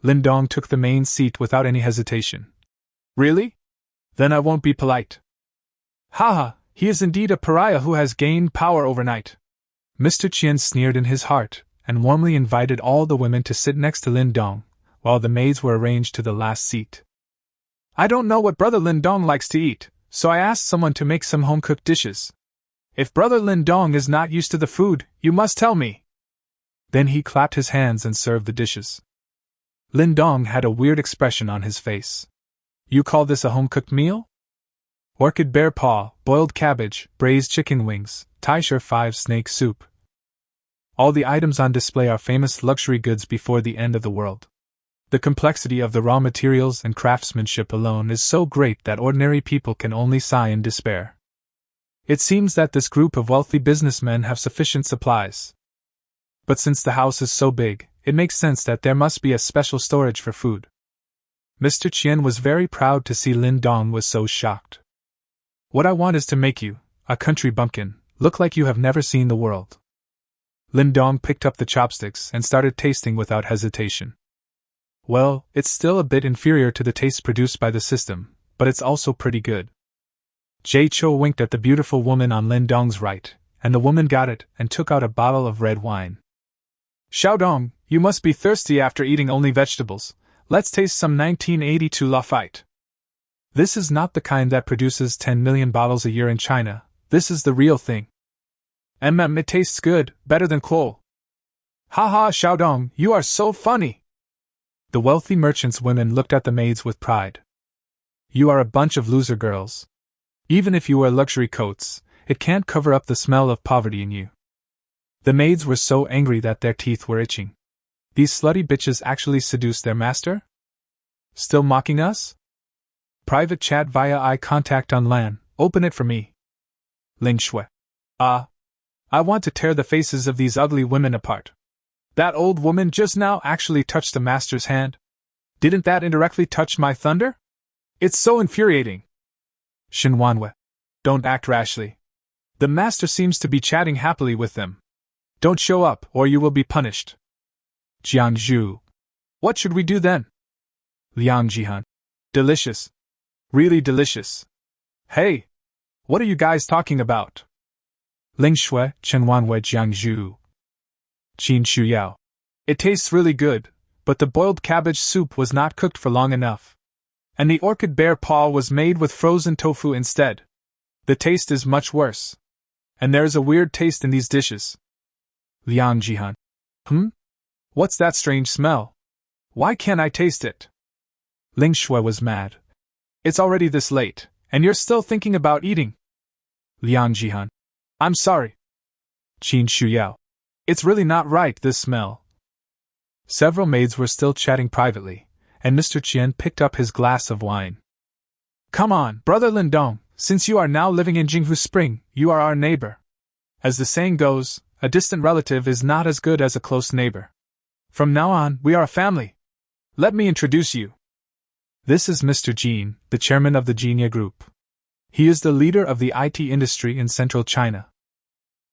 Speaker 1: Lindong took the main seat without any hesitation. Really? Then I won't be polite. Haha, he is indeed a pariah who has gained power overnight. Mr. Qian sneered in his heart, and warmly invited all the women to sit next to Lindong, while the maids were arranged to the last seat. I don't know what Brother Lindong likes to eat, so I asked someone to make some home-cooked dishes. If Brother Lindong is not used to the food, you must tell me. Then he clapped his hands and served the dishes. Lindong had a weird expression on his face. You call this a home-cooked meal? Orchid bear paw, boiled cabbage, braised chicken wings, Taisher 5 snake soup. All the items on display are famous luxury goods before the end of the world. The complexity of the raw materials and craftsmanship alone is so great that ordinary people can only sigh in despair. It seems that this group of wealthy businessmen have sufficient supplies. But since the house is so big, it makes sense that there must be a special storage for food. Mr. Qian was very proud to see Lindong was so shocked. What I want is to make you, a country bumpkin, look like you have never seen the world. Lindong picked up the chopsticks and started tasting without hesitation. Well, it's still a bit inferior to the taste produced by the system, but it's also pretty good. Jay-cho winked at the beautiful woman on Lin Dong's right, and the woman got it and took out a bottle of red wine. Showdown, you must be thirsty after eating only vegetables. Let's taste some 1982 Lafite. This is not the kind that produces 10 million bottles a year in China. This is the real thing. It tastes good, better than coal. Haha, Showdown, you are so funny. The wealthy merchant's women looked at the maids with pride. You are a bunch of loser girls. Even if you wear luxury coats, it can't cover up the smell of poverty in you. The maids were so angry that their teeth were itching. These slutty bitches actually seduced their master? Still mocking us? Private chat via eye contact on LAN, open it for me. Ling Shui. I want to tear the faces of these ugly women apart. That old woman just now actually touched the master's hand. Didn't that indirectly touch my thunder? It's so infuriating. Shinuan. Don't act rashly. The master seems to be chatting happily with them. Don't show up, or you will be punished. Jiangzhu. What should we do then? Liang Jihan. Delicious. Really delicious. Hey! What are you guys talking about? Ling Shui, Chenwanwei Jiangzhu. Qin Shuyao. It tastes really good, but the boiled cabbage soup was not cooked for long enough. And the orchid bear paw was made with frozen tofu instead. The taste is much worse. And there is a weird taste in these dishes. Liang Jihan. What's that strange smell? Why can't I taste it? Ling Shui was mad. It's already this late, and you're still thinking about eating. Liang Jihan. I'm sorry. Qin Shuyao. It's really not right, this smell. Several maids were still chatting privately, and Mr. Qian picked up his glass of wine. Come on, brother Lindong, since you are now living in Jinghu Spring, you are our neighbor. As the saying goes, a distant relative is not as good as a close neighbor. From now on, we are a family. Let me introduce you. This is Mr. Jin, the chairman of the Jinya Group. He is the leader of the IT industry in central China.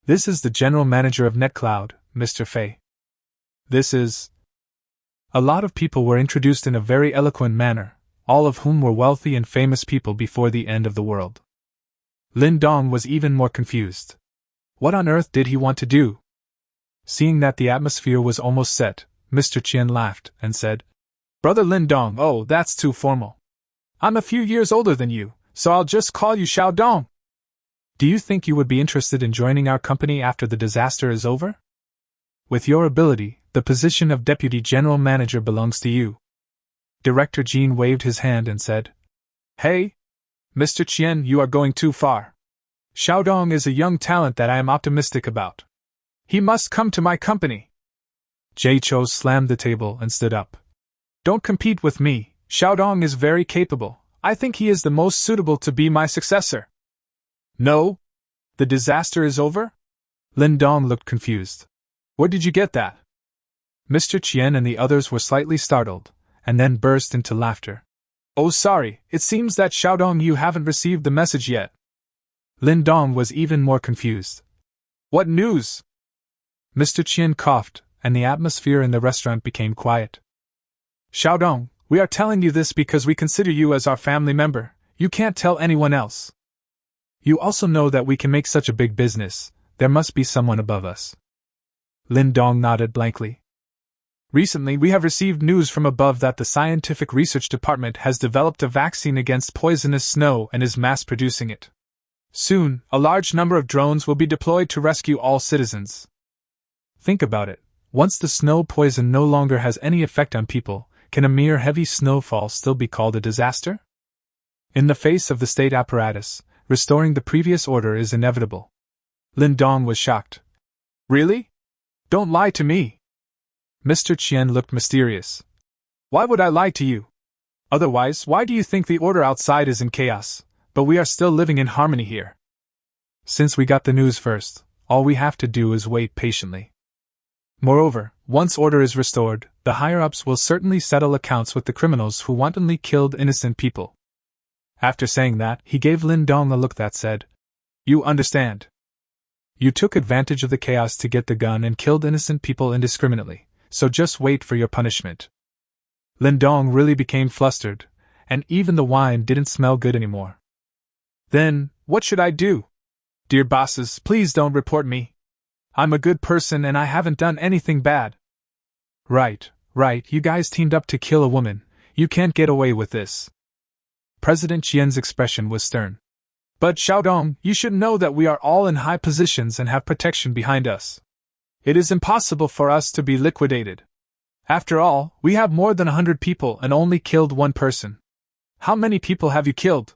Speaker 1: This is the general manager of NetCloud, Mr. Fei. This is... A lot of people were introduced in a very eloquent manner, all of whom were wealthy and famous people before the end of the world. Lin Dong was even more confused. What on earth did he want to do? Seeing that the atmosphere was almost set, Mr. Qian laughed and said, Brother Lin Dong, oh, that's too formal. I'm a few years older than you, so I'll just call you Xiao Dong. Do you think you would be interested in joining our company after the disaster is over? With your ability, the position of Deputy General Manager belongs to you. Director Jean waved his hand and said, Hey! Mr. Qian, you are going too far. Xiao Dong is a young talent that I am optimistic about. He must come to my company. Jay Cho slammed the table and stood up. Don't compete with me, Xiao Dong is very capable. I think he is the most suitable to be my successor. No? The disaster is over? Lin Dong looked confused. Where did you get that? Mr. Qian and the others were slightly startled, and then burst into laughter. Oh sorry, it seems that Xiao Dong you haven't received the message yet. Lin Dong was even more confused. What news? Mr. Qian coughed, and the atmosphere in the restaurant became quiet. Xiao Dong, we are telling you this because we consider you as our family member. You can't tell anyone else. You also know that we can make such a big business. There must be someone above us. Lin Dong nodded blankly. Recently we have received news from above that the Scientific Research Department has developed a vaccine against poisonous snow and is mass-producing it. Soon, a large number of drones will be deployed to rescue all citizens. Think about it. Once the snow poison no longer has any effect on people, can a mere heavy snowfall still be called a disaster? In the face of the state apparatus, restoring the previous order is inevitable. Lin Dong was shocked. Really? Don't lie to me. Mr. Qian looked mysterious. Why would I lie to you? Otherwise, why do you think the order outside is in chaos, but we are still living in harmony here? Since we got the news first, all we have to do is wait patiently. Moreover, once order is restored, the higher-ups will certainly settle accounts with the criminals who wantonly killed innocent people. After saying that, he gave Lin Dong a look that said, You understand. You took advantage of the chaos to get the gun and killed innocent people indiscriminately, so just wait for your punishment. Lindong really became flustered, and even the wine didn't smell good anymore. Then, what should I do? Dear bosses, please don't report me. I'm a good person and I haven't done anything bad. Right, you guys teamed up to kill a woman. You can't get away with this. President Qian's expression was stern. But Xiaodong, you should know that we are all in high positions and have protection behind us. It is impossible for us to be liquidated. After all, we have more than 100 people and only killed one person. How many people have you killed?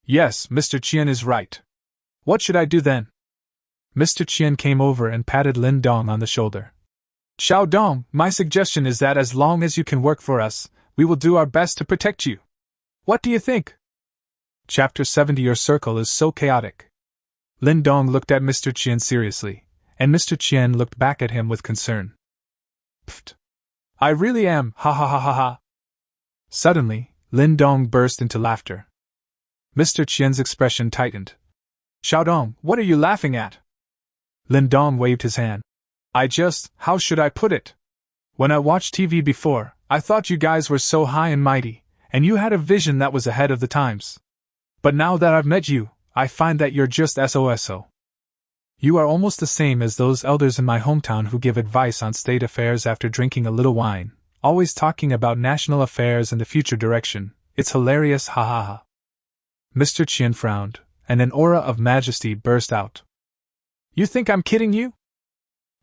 Speaker 1: Yes, Mr. Qian is right. What should I do then? Mr. Qian came over and patted Lin Dong on the shoulder. Xiaodong, my suggestion is that as long as you can work for us, we will do our best to protect you. What do you think? Chapter 70. Your circle is so chaotic. Lin Dong looked at Mr. Qian seriously, and Mr. Qian looked back at him with concern. Pfft. I really am, ha ha ha ha ha. Suddenly, Lin Dong burst into laughter. Mr. Qian's expression tightened. Xiaodong, what are you laughing at? Lin Dong waved his hand. How should I put it? When I watched TV before, I thought you guys were so high and mighty, and you had a vision that was ahead of the times. But now that I've met you, I find that you're just SOSO. You are almost the same as those elders in my hometown who give advice on state affairs after drinking a little wine, always talking about national affairs and the future direction. It's hilarious, ha ha ha. Mr. Qian frowned, and an aura of majesty burst out. You think I'm kidding you?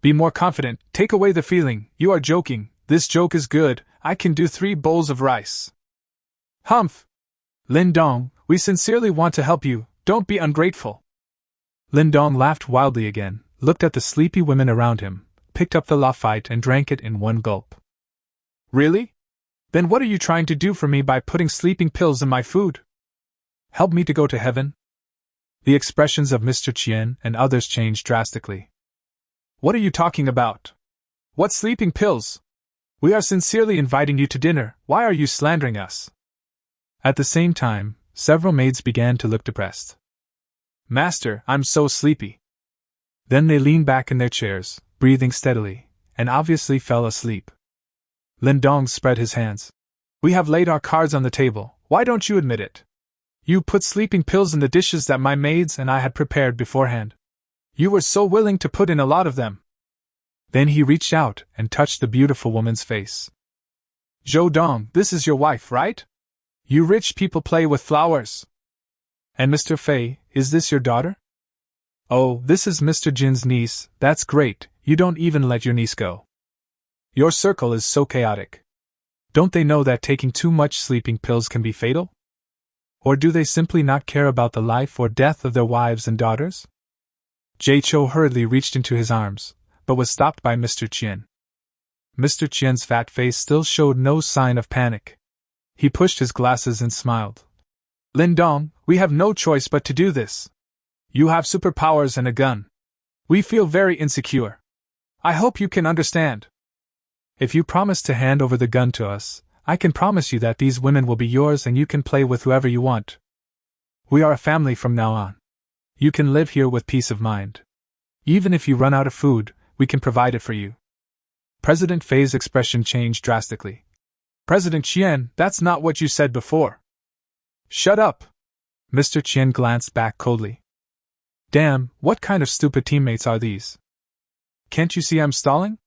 Speaker 1: Be more confident, take away the feeling, you are joking, this joke is good, I can do 3 bowls of rice. Humph! Lindong, we sincerely want to help you, don't be ungrateful. Lindong laughed wildly again, looked at the sleepy women around him, picked up the lafite and drank it in one gulp. Really? Then what are you trying to do for me by putting sleeping pills in my food? Help me to go to heaven? The expressions of Mr. Qian and others changed drastically. What are you talking about? What sleeping pills? We are sincerely inviting you to dinner, why are you slandering us? At the same time, several maids began to look depressed. Master, I'm so sleepy. Then they leaned back in their chairs, breathing steadily, and obviously fell asleep. Lindong spread his hands. We have laid our cards on the table, why don't you admit it? You put sleeping pills in the dishes that my maids and I had prepared beforehand. You were so willing to put in a lot of them. Then he reached out and touched the beautiful woman's face. Zhou Dong, this is your wife, right? You rich people play with flowers. And Mr. Fei, is this your daughter? Oh, this is Mr. Jin's niece, that's great, you don't even let your niece go. Your circle is so chaotic. Don't they know that taking too much sleeping pills can be fatal? Or do they simply not care about the life or death of their wives and daughters? Jay Cho hurriedly reached into his arms, but was stopped by Mr. Qian. Mr. Qian's fat face still showed no sign of panic. He pushed his glasses and smiled. Lindong, we have no choice but to do this. You have superpowers and a gun. We feel very insecure. I hope you can understand. If you promise to hand over the gun to us, I can promise you that these women will be yours and you can play with whoever you want. We are a family from now on. You can live here with peace of mind. Even if you run out of food, we can provide it for you. President Fei's expression changed drastically. President Qian, that's not what you said before. Shut up! Mr. Qian glanced back coldly. Damn, what kind of stupid teammates are these? Can't you see I'm stalling?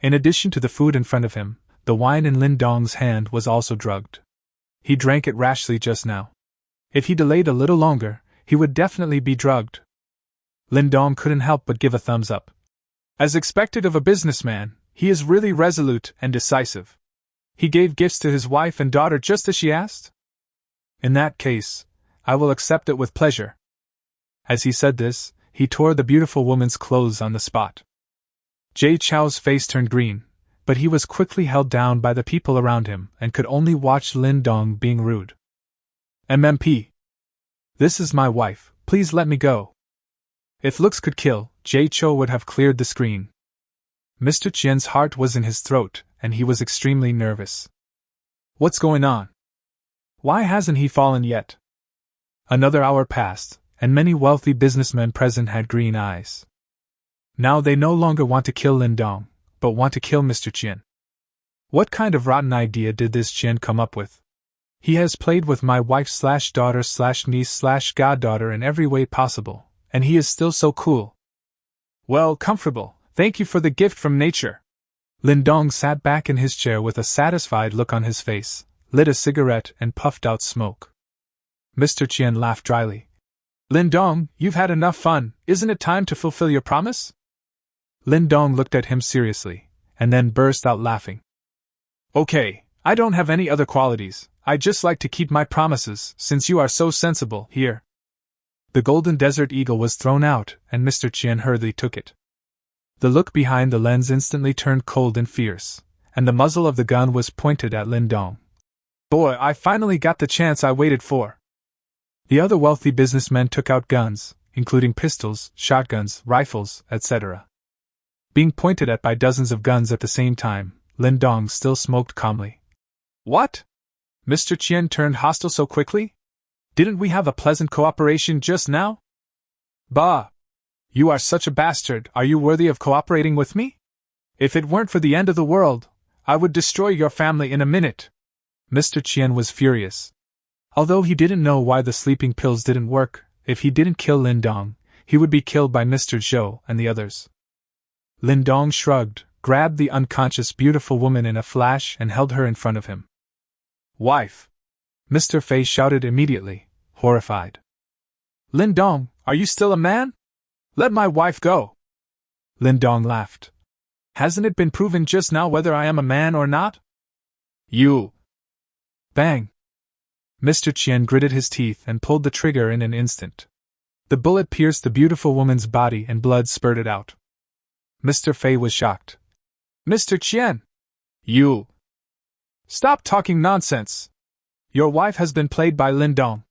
Speaker 1: In addition to the food in front of him, the wine in Lin Dong's hand was also drugged. He drank it rashly just now. If he delayed a little longer, he would definitely be drugged. Lin Dong couldn't help but give a thumbs up. As expected of a businessman, he is really resolute and decisive. He gave gifts to his wife and daughter just as she asked? In that case, I will accept it with pleasure. As he said this, he tore the beautiful woman's clothes on the spot. Jay Chow's face turned green, but he was quickly held down by the people around him and could only watch Lin Dong being rude. MMP. This is my wife, please let me go. If looks could kill, Jay Cho would have cleared the screen. Mr. Qian's heart was in his throat, and he was extremely nervous. What's going on? Why hasn't he fallen yet? Another hour passed, and many wealthy businessmen present had green eyes. Now they no longer want to kill Lindong, but want to kill Mr. Qian. What kind of rotten idea did this Qian come up with? He has played with my wife/daughter/niece/goddaughter in every way possible, and he is still so cool. Well, comfortable, thank you for the gift from nature. Lindong sat back in his chair with a satisfied look on his face, lit a cigarette and puffed out smoke. Mr. Qian laughed dryly. Lindong, you've had enough fun, isn't it time to fulfill your promise? Lindong looked at him seriously, and then burst out laughing. Okay, I don't have any other qualities, I just like to keep my promises, since you are so sensible, here. The golden desert eagle was thrown out, and Mr. Qian hurriedly took it. The look behind the lens instantly turned cold and fierce, and the muzzle of the gun was pointed at Lindong. Boy, I finally got the chance I waited for. The other wealthy businessmen took out guns, including pistols, shotguns, rifles, etc. Being pointed at by dozens of guns at the same time, Lindong still smoked calmly. What? Mr. Qian turned hostile so quickly? Didn't we have a pleasant cooperation just now? Bah! You are such a bastard, are you worthy of cooperating with me? If it weren't for the end of the world, I would destroy your family in a minute. Mr. Qian was furious. Although he didn't know why the sleeping pills didn't work, if he didn't kill Lindong, he would be killed by Mr. Zhou and the others. Lindong shrugged, grabbed the unconscious beautiful woman in a flash and held her in front of him. Wife! Mr. Fei shouted immediately, horrified. Lindong, are you still a man? Let my wife go! Lindong laughed. Hasn't it been proven just now whether I am a man or not? You! Bang! Mr. Qian gritted his teeth and pulled the trigger in an instant. The bullet pierced the beautiful woman's body and blood spurted out. Mr. Fei was shocked. Mr. Qian! You! Stop talking nonsense! Your wife has been played by Lindong.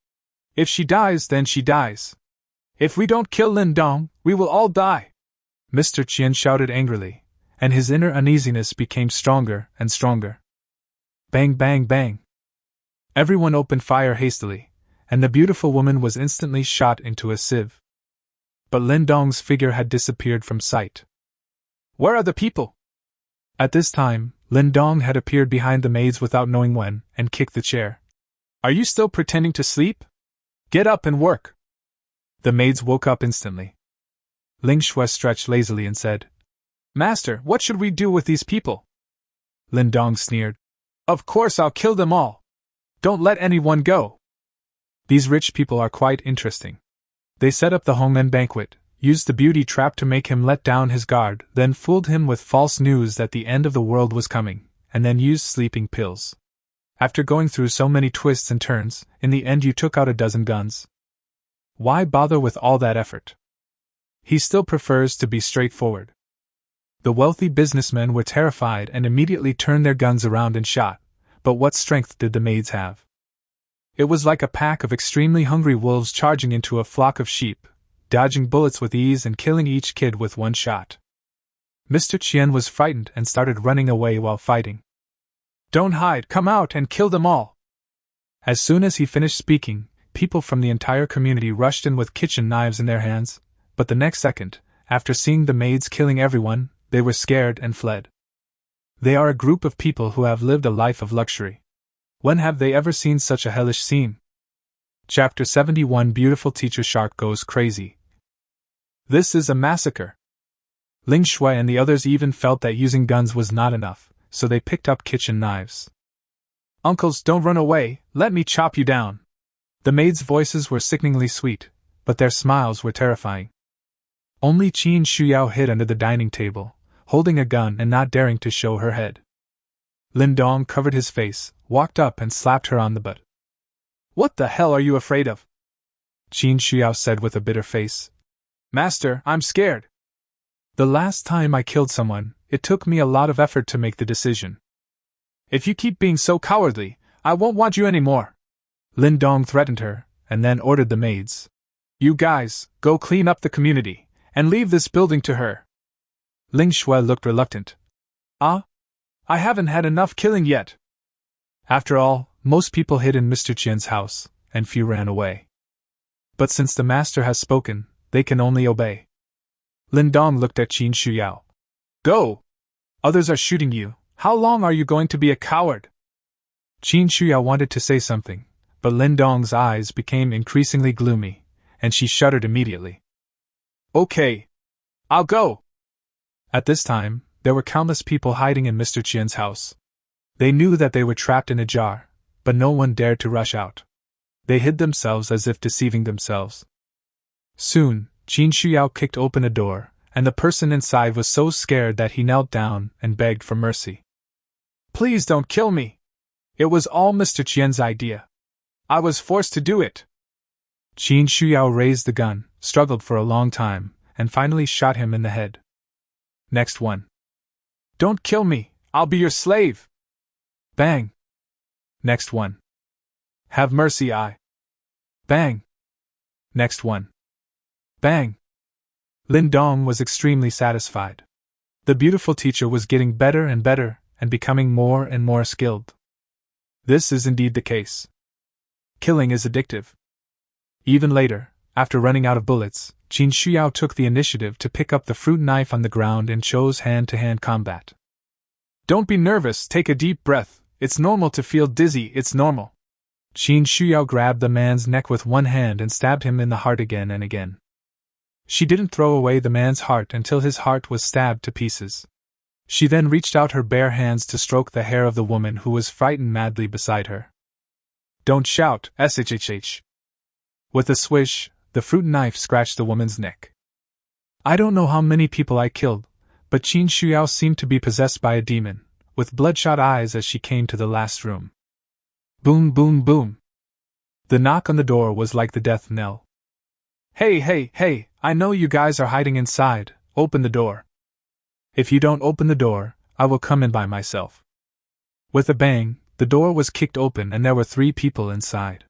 Speaker 1: If she dies, then she dies. If we don't kill Lindong, we will all die! Mr. Qian shouted angrily, and his inner uneasiness became stronger and stronger. Bang, bang, bang! Everyone opened fire hastily, and the beautiful woman was instantly shot into a sieve. But Lindong's figure had disappeared from sight. Where are the people? At this time, Lindong had appeared behind the maids without knowing when, and kicked the chair. Are you still pretending to sleep? Get up and work! The maids woke up instantly. Lingua stretched lazily and said, Master, what should we do with these people? Lindong sneered. Of course I'll kill them all! Don't let anyone go! These rich people are quite interesting. They set up the Hongmen banquet, used the beauty trap to make him let down his guard, then fooled him with false news that the end of the world was coming, and then used sleeping pills. After going through so many twists and turns, in the end you took out a dozen guns. Why bother with all that effort? He still prefers to be straightforward. The wealthy businessmen were terrified and immediately turned their guns around and shot, but what strength did the maids have? It was like a pack of extremely hungry wolves charging into a flock of sheep, dodging bullets with ease and killing each kid with one shot. Mr. Qian was frightened and started running away while fighting. Don't hide, come out and kill them all! As soon as he finished speaking, people from the entire community rushed in with kitchen knives in their hands, but the next second, after seeing the maids killing everyone, they were scared and fled. They are a group of people who have lived a life of luxury. When have they ever seen such a hellish scene? Chapter 71 Beautiful Teacher Shark Goes Crazy. This is a massacre. Lingua and the others even felt that using guns was not enough, so they picked up kitchen knives. Uncles, don't run away, let me chop you down. The maids' voices were sickeningly sweet, but their smiles were terrifying. Only Qin Shuyao hid under the dining table, holding a gun and not daring to show her head. Lindong covered his face, walked up and slapped her on the butt. What the hell are you afraid of? Qin Shuyao said with a bitter face. Master, I'm scared. The last time I killed someone, it took me a lot of effort to make the decision. If you keep being so cowardly, I won't want you anymore. Lindong threatened her, and then ordered the maids. You guys, go clean up the community, and leave this building to her. Lingua looked reluctant. I haven't had enough killing yet. After all, most people hid in Mr. Qian's house, and few ran away. But since the master has spoken, they can only obey. Lindong looked at Qin Shuyao. Go! Others are shooting you, How long are you going to be a coward? Qin Shuyao wanted to say something, but Lin Dong's eyes became increasingly gloomy, and she shuddered immediately. Okay. I'll go. At this time, there were countless people hiding in Mr. Qian's house. They knew that they were trapped in a jar, but no one dared to rush out. They hid themselves as if deceiving themselves. Soon, Qin Shuyao kicked open a door, and the person inside was so scared that he knelt down and begged for mercy. Please don't kill me. It was all Mr. Qian's idea. I was forced to do it. Qin Shuyao raised the gun, struggled for a long time, and finally shot him in the head. Next one. Don't kill me, I'll be your slave. Bang. Next one. Have mercy, I. Bang. Next one. Bang. Lin Dong was extremely satisfied. The beautiful teacher was getting better and better, and becoming more and more skilled. This is indeed the case. Killing is addictive. Even later, after running out of bullets, Qin Shuyao took the initiative to pick up the fruit knife on the ground and chose hand-to-hand combat. Don't be nervous, take a deep breath, it's normal to feel dizzy, it's normal. Qin Shuyao grabbed the man's neck with one hand and stabbed him in the heart again and again. She didn't throw away the man's heart until his heart was stabbed to pieces. She then reached out her bare hands to stroke the hair of the woman who was frightened madly beside her. Don't shout, shhh. With a swish, the fruit knife scratched the woman's neck. I don't know how many people I killed, but Qin Shuyao seemed to be possessed by a demon, with bloodshot eyes as she came to the last room. Boom, boom, boom. The knock on the door was like the death knell. Hey, I know you guys are hiding inside, open the door. If you don't open the door, I will come in by myself. With a bang, the door was kicked open and there were 3 people inside.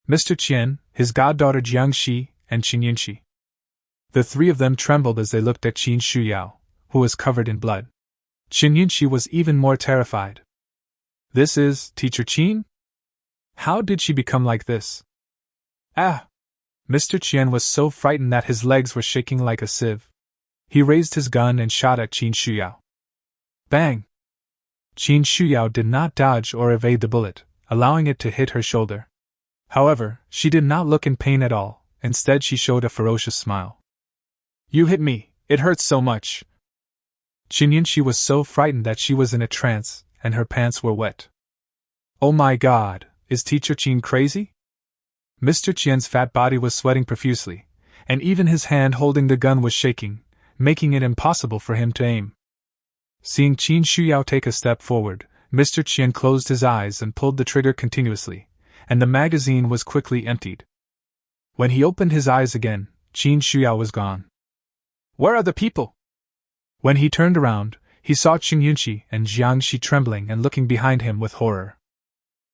Speaker 1: Mr. Qian, his goddaughter Jiangxi, and Qin Yunxi. The 3 of them trembled as they looked at Qin Shuyao, who was covered in blood. Qin Yunxi was even more terrified. This is Teacher Qin? How did she become like this? Ah! Mr. Qian was so frightened that his legs were shaking like a sieve. He raised his gun and shot at Qin Shuyao. Bang! Qin Shuyao did not dodge or evade the bullet, allowing it to hit her shoulder. However, she did not look in pain at all, instead she showed a ferocious smile. You hit me, it hurts so much. Qin Yunxi was so frightened that she was in a trance, and her pants were wet. Oh my god, is Teacher Qin crazy? Mr. Qian's fat body was sweating profusely, and even his hand holding the gun was shaking, making it impossible for him to aim. Seeing Qin Shuyao take a step forward, Mr. Qian closed his eyes and pulled the trigger continuously, and the magazine was quickly emptied. When he opened his eyes again, Qin Shuyao was gone. Where are the people? When he turned around, he saw Qin Yunxi and Jiangxi trembling and looking behind him with horror.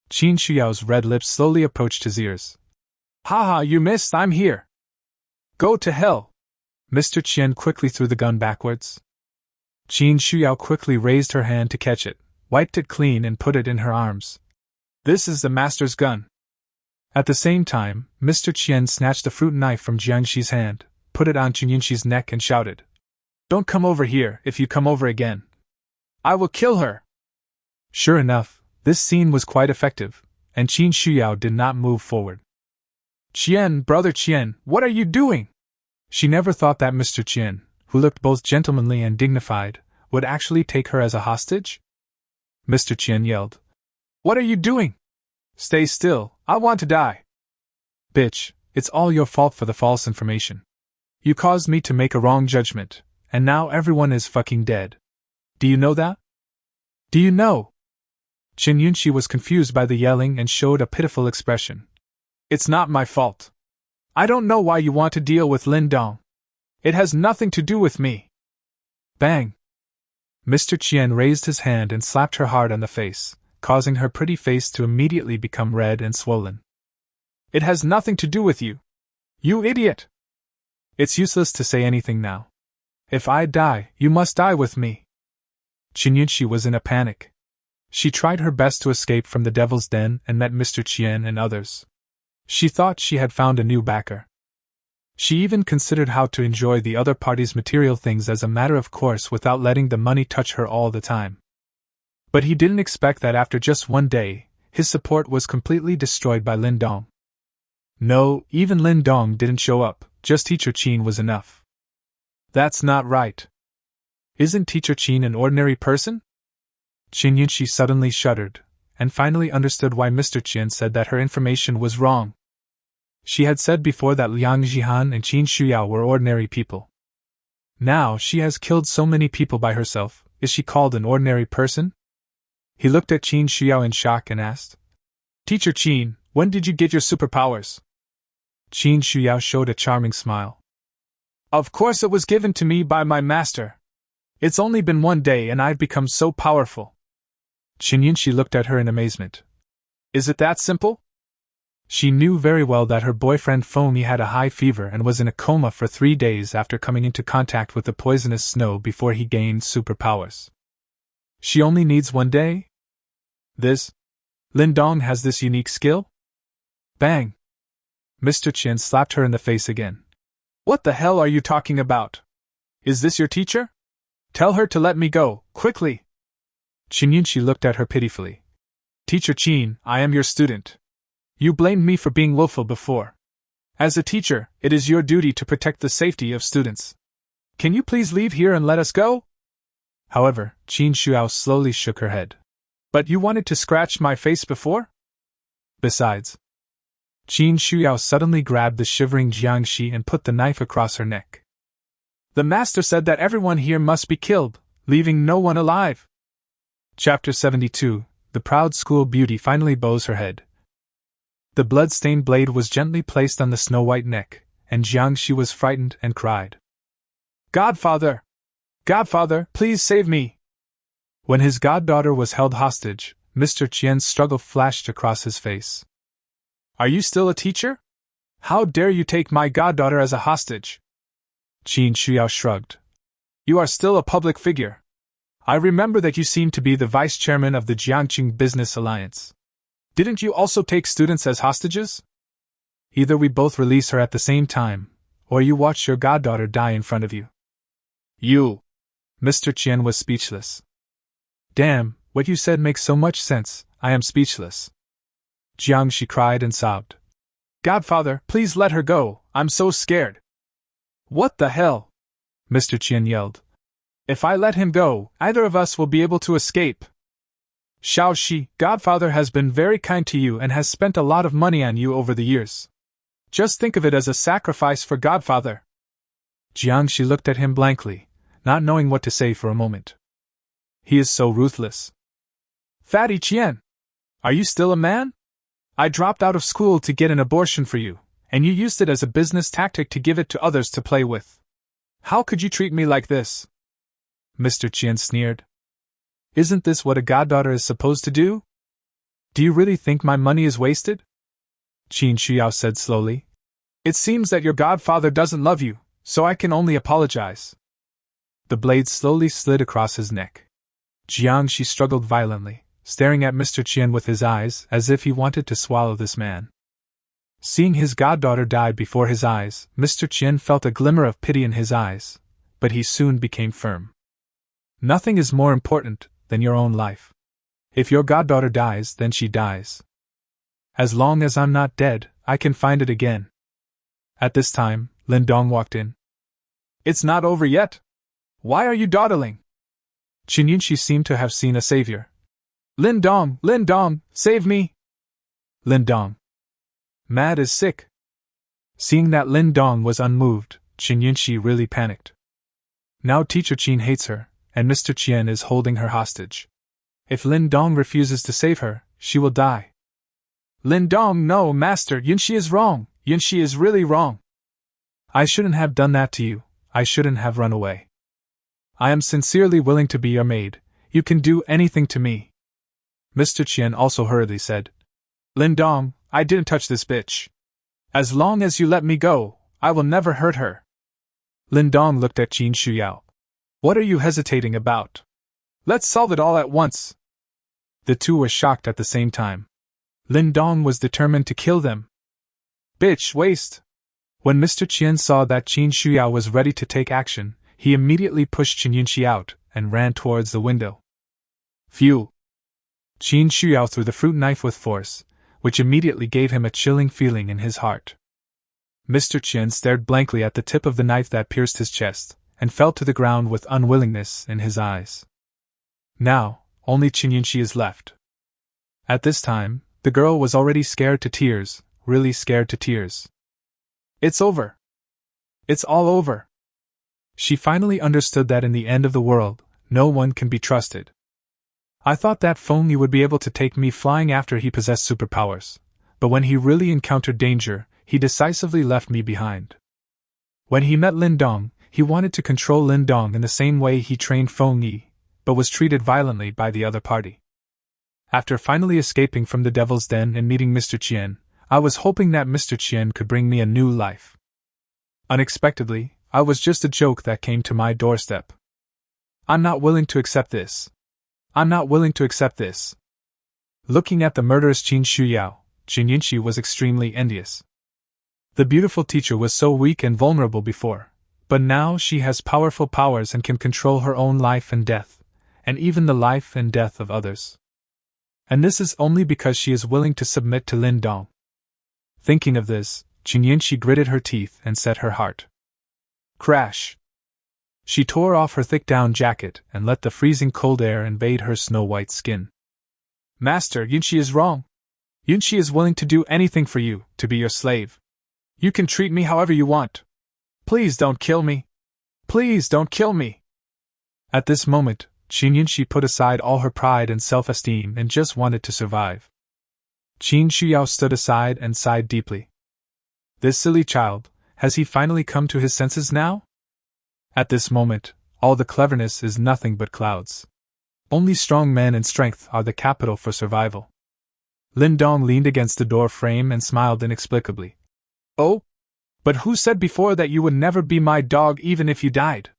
Speaker 1: Qin Shuyao's red lips slowly approached his ears. Haha, you missed, I'm here. Go to hell. Mr. Qian quickly threw the gun backwards. Qin Shuyao quickly raised her hand to catch it, wiped it clean and put it in her arms. This is the master's gun. At the same time, Mr. Qian snatched the fruit knife from Jiangxi's hand, put it on Qin Yunxi's neck and shouted. Don't come over here, if you come over again, I will kill her. Sure enough, this scene was quite effective, and Qin Shuyao did not move forward. Qian, brother Qian, what are you doing? She never thought that Mr. Qian, who looked both gentlemanly and dignified, would actually take her as a hostage? Mr. Qian yelled. What are you doing? Stay still, I want to die. Bitch, it's all your fault for the false information. You caused me to make a wrong judgment, and now everyone is fucking dead. Do you know that? Do you know? Qin Yunxi was confused by the yelling and showed a pitiful expression. It's not my fault. I don't know why you want to deal with Lindong. It has nothing to do with me. Bang! Mr. Qian raised his hand and slapped her hard on the face, causing her pretty face to immediately become red and swollen. It has nothing to do with you. You idiot! It's useless to say anything now. If I die, you must die with me. Qin Yunxi was in a panic. She tried her best to escape from the devil's den and met Mr. Qian and others. She thought she had found a new backer. She even considered how to enjoy the other party's material things as a matter of course without letting the money touch her all the time. But he didn't expect that after just one day, his support was completely destroyed by Lin Dong. No, even Lin Dong didn't show up, just Teacher Qin was enough. That's not right. Isn't Teacher Qin an ordinary person? Qin Yunxi suddenly shuddered, and finally understood why Mr. Qian said that her information was wrong. She had said before that Liang Jihan and Qin Shuyao were ordinary people. Now she has killed so many people by herself, is she called an ordinary person? He looked at Qin Shuyao in shock and asked, Teacher Qin, when did you get your superpowers? Qin Shuyao showed a charming smile. Of course it was given to me by my master. It's only been one day and I've become so powerful. Qin Yunxi looked at her in amazement. Is it that simple? She knew very well that her boyfriend Fomi had a high fever and was in a coma for 3 days after coming into contact with the poisonous snow before he gained superpowers. She only needs 1 day? Lindong has this unique skill? Bang! Mr. Qian slapped her in the face again. What the hell are you talking about? Is this your teacher? Tell her to let me go, quickly! Qin Yunxi looked at her pitifully. Teacher Qin, I am your student. You blamed me for being willful before. As a teacher, it is your duty to protect the safety of students. Can you please leave here and let us go? However, Qin Shuyao slowly shook her head. But you wanted to scratch my face before? Besides. Qin Shuyao suddenly grabbed the shivering Jiangxi and put the knife across her neck. The master said that everyone here must be killed, leaving no one alive. Chapter 72, The Proud School Beauty finally bows her head. The blood-stained blade was gently placed on the snow-white neck, and Jiangxi was frightened and cried. Godfather! Godfather, please save me! When his goddaughter was held hostage, Mr. Qian's struggle flashed across his face. Are you still a teacher? How dare you take my goddaughter as a hostage? Qin Shuyao shrugged. You are still a public figure. I remember that you seem to be the vice-chairman of the Jiangqing Business Alliance. Didn't you also take students as hostages? Either we both release her at the same time, or you watch your goddaughter die in front of you. You! Mr. Qian was speechless. Damn, what you said makes so much sense, I am speechless. Jiangxi cried and sobbed. Godfather, please let her go, I'm so scared. What the hell? Mr. Qian yelled. If I let him go, either of us will be able to escape. Xiao Shi, Godfather has been very kind to you and has spent a lot of money on you over the years. Just think of it as a sacrifice for Godfather. Jiangxi looked at him blankly, not knowing what to say for a moment. He is so ruthless. Fatty Qian! Are you still a man? I dropped out of school to get an abortion for you, and you used it as a business tactic to give it to others to play with. How could you treat me like this? Mr. Qian sneered. Isn't this what a goddaughter is supposed to do? Do you really think my money is wasted? Qin Shuyao said slowly. It seems that your godfather doesn't love you, so I can only apologize. The blade slowly slid across his neck. Jiangxi struggled violently, staring at Mr. Qian with his eyes as if he wanted to swallow this man. Seeing his goddaughter die before his eyes, Mr. Qian felt a glimmer of pity in his eyes, but he soon became firm. Nothing is more important than your own life. If your goddaughter dies, then she dies. As long as I'm not dead, I can find it again. At this time, Lindong walked in. It's not over yet. Why are you dawdling? Qin Yunxi seemed to have seen a savior. Lindong, save me! Lindong. Mad is sick. Seeing that Lindong was unmoved, Qin Yunxi really panicked. Now Teacher Qin hates her, and Mr. Qian is holding her hostage. If Lindong refuses to save her, she will die. Lindong, no, Master, Yunxi is wrong. Yunxi is really wrong. I shouldn't have done that to you. I shouldn't have run away. I am sincerely willing to be your maid. You can do anything to me. Mr. Qian also hurriedly said. Lindong, I didn't touch this bitch. As long as you let me go, I will never hurt her. Lindong looked at Qin Shuyao. What are you hesitating about? Let's solve it all at once. The two were shocked at the same time. Lindong was determined to kill them. Bitch, waste! When Mr. Qian saw that Qin Shuyao was ready to take action, he immediately pushed Qin Yunxi out and ran towards the window. Phew! Qin Shuyao threw the fruit knife with force, which immediately gave him a chilling feeling in his heart. Mr. Qian stared blankly at the tip of the knife that pierced his chest, and fell to the ground with unwillingness in his eyes. Now, only Qin Yunxi is left. At this time, the girl was already scared to tears, really scared to tears. It's over. It's all over. She finally understood that in the end of the world, no one can be trusted. I thought that Feng Yi would be able to take me flying after he possessed superpowers, but when he really encountered danger, he decisively left me behind. When he met Lin Dong, he wanted to control Lin Dong in the same way he trained Feng Yi, but was treated violently by the other party. After finally escaping from the Devil's Den and meeting Mr. Qian, I was hoping that Mr. Qian could bring me a new life. Unexpectedly, I was just a joke that came to my doorstep. I'm not willing to accept this. I'm not willing to accept this. Looking at the murderous Qin Shuyao, Qin Yunxi was extremely envious. The beautiful teacher was so weak and vulnerable before, but now she has powerful powers and can control her own life and death, and even the life and death of others. And this is only because she is willing to submit to Lin Dong. Thinking of this, Qin Yunxi gritted her teeth and set her heart. Crash! She tore off her thick down jacket and let the freezing cold air invade her snow-white skin. Master, Yunxi is wrong. Yunxi is willing to do anything for you, to be your slave. You can treat me however you want. Please don't kill me. Please don't kill me. At this moment, Qin Yunxi put aside all her pride and self-esteem and just wanted to survive. Qin Shuyao stood aside and sighed deeply. This silly child, has he finally come to his senses now? At this moment, all the cleverness is nothing but clouds. Only strong men and strength are the capital for survival. Lindong leaned against the door frame and smiled inexplicably. Oh? But who said before that you would never be my dog even if you died?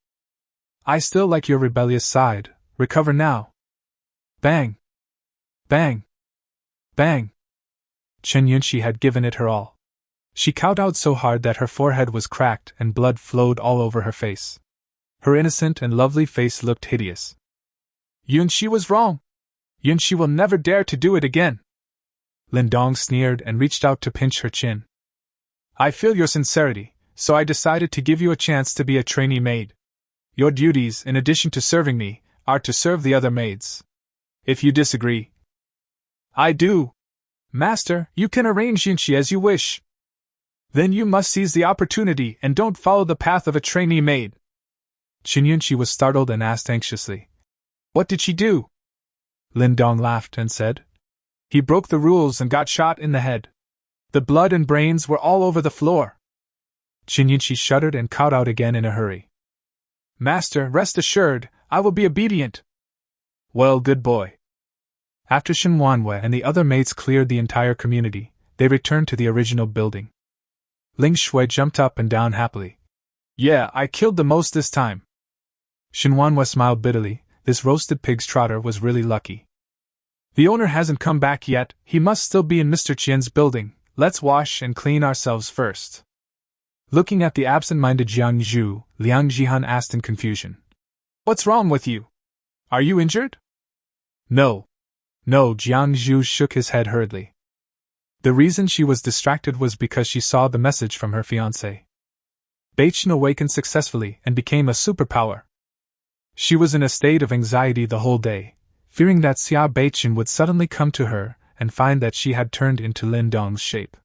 Speaker 1: I still like your rebellious side, recover now. Bang! Bang! Bang! Qin Yunxi had given it her all. She kowtowed so hard that her forehead was cracked and blood flowed all over her face. Her innocent and lovely face looked hideous. Yunxi was wrong. Yunxi will never dare to do it again. Lindong sneered and reached out to pinch her chin. I feel your sincerity, so I decided to give you a chance to be a trainee maid. Your duties, in addition to serving me, are to serve the other maids. If you disagree... I do. Master, you can arrange Yunxi as you wish. Then you must seize the opportunity and don't follow the path of a trainee maid. Qin Yunxi was startled and asked anxiously. What did she do? Lindong laughed and said. He broke the rules and got shot in the head. The blood and brains were all over the floor. Qin Yunxi shuddered and kowtowed again in a hurry. Master, rest assured, I will be obedient. Well, good boy. After Shinuan and the other maids cleared the entire community, they returned to the original building. Ling Shui jumped up and down happily. Yeah, I killed the most this time. Shinuan smiled bitterly. This roasted pig's trotter was really lucky. The owner hasn't come back yet, he must still be in Mr. Qian's building. Let's wash and clean ourselves first. Looking at the absent-minded Jiang Zhu, Liang Jihan asked in confusion. What's wrong with you? Are you injured? No. No, Jiang Zhu shook his head hurriedly. The reason she was distracted was because she saw the message from her fiancé. Beichin awakened successfully and became a superpower. She was in a state of anxiety the whole day, fearing that Xia Beichin would suddenly come to her and find that she had turned into Lindong's shape.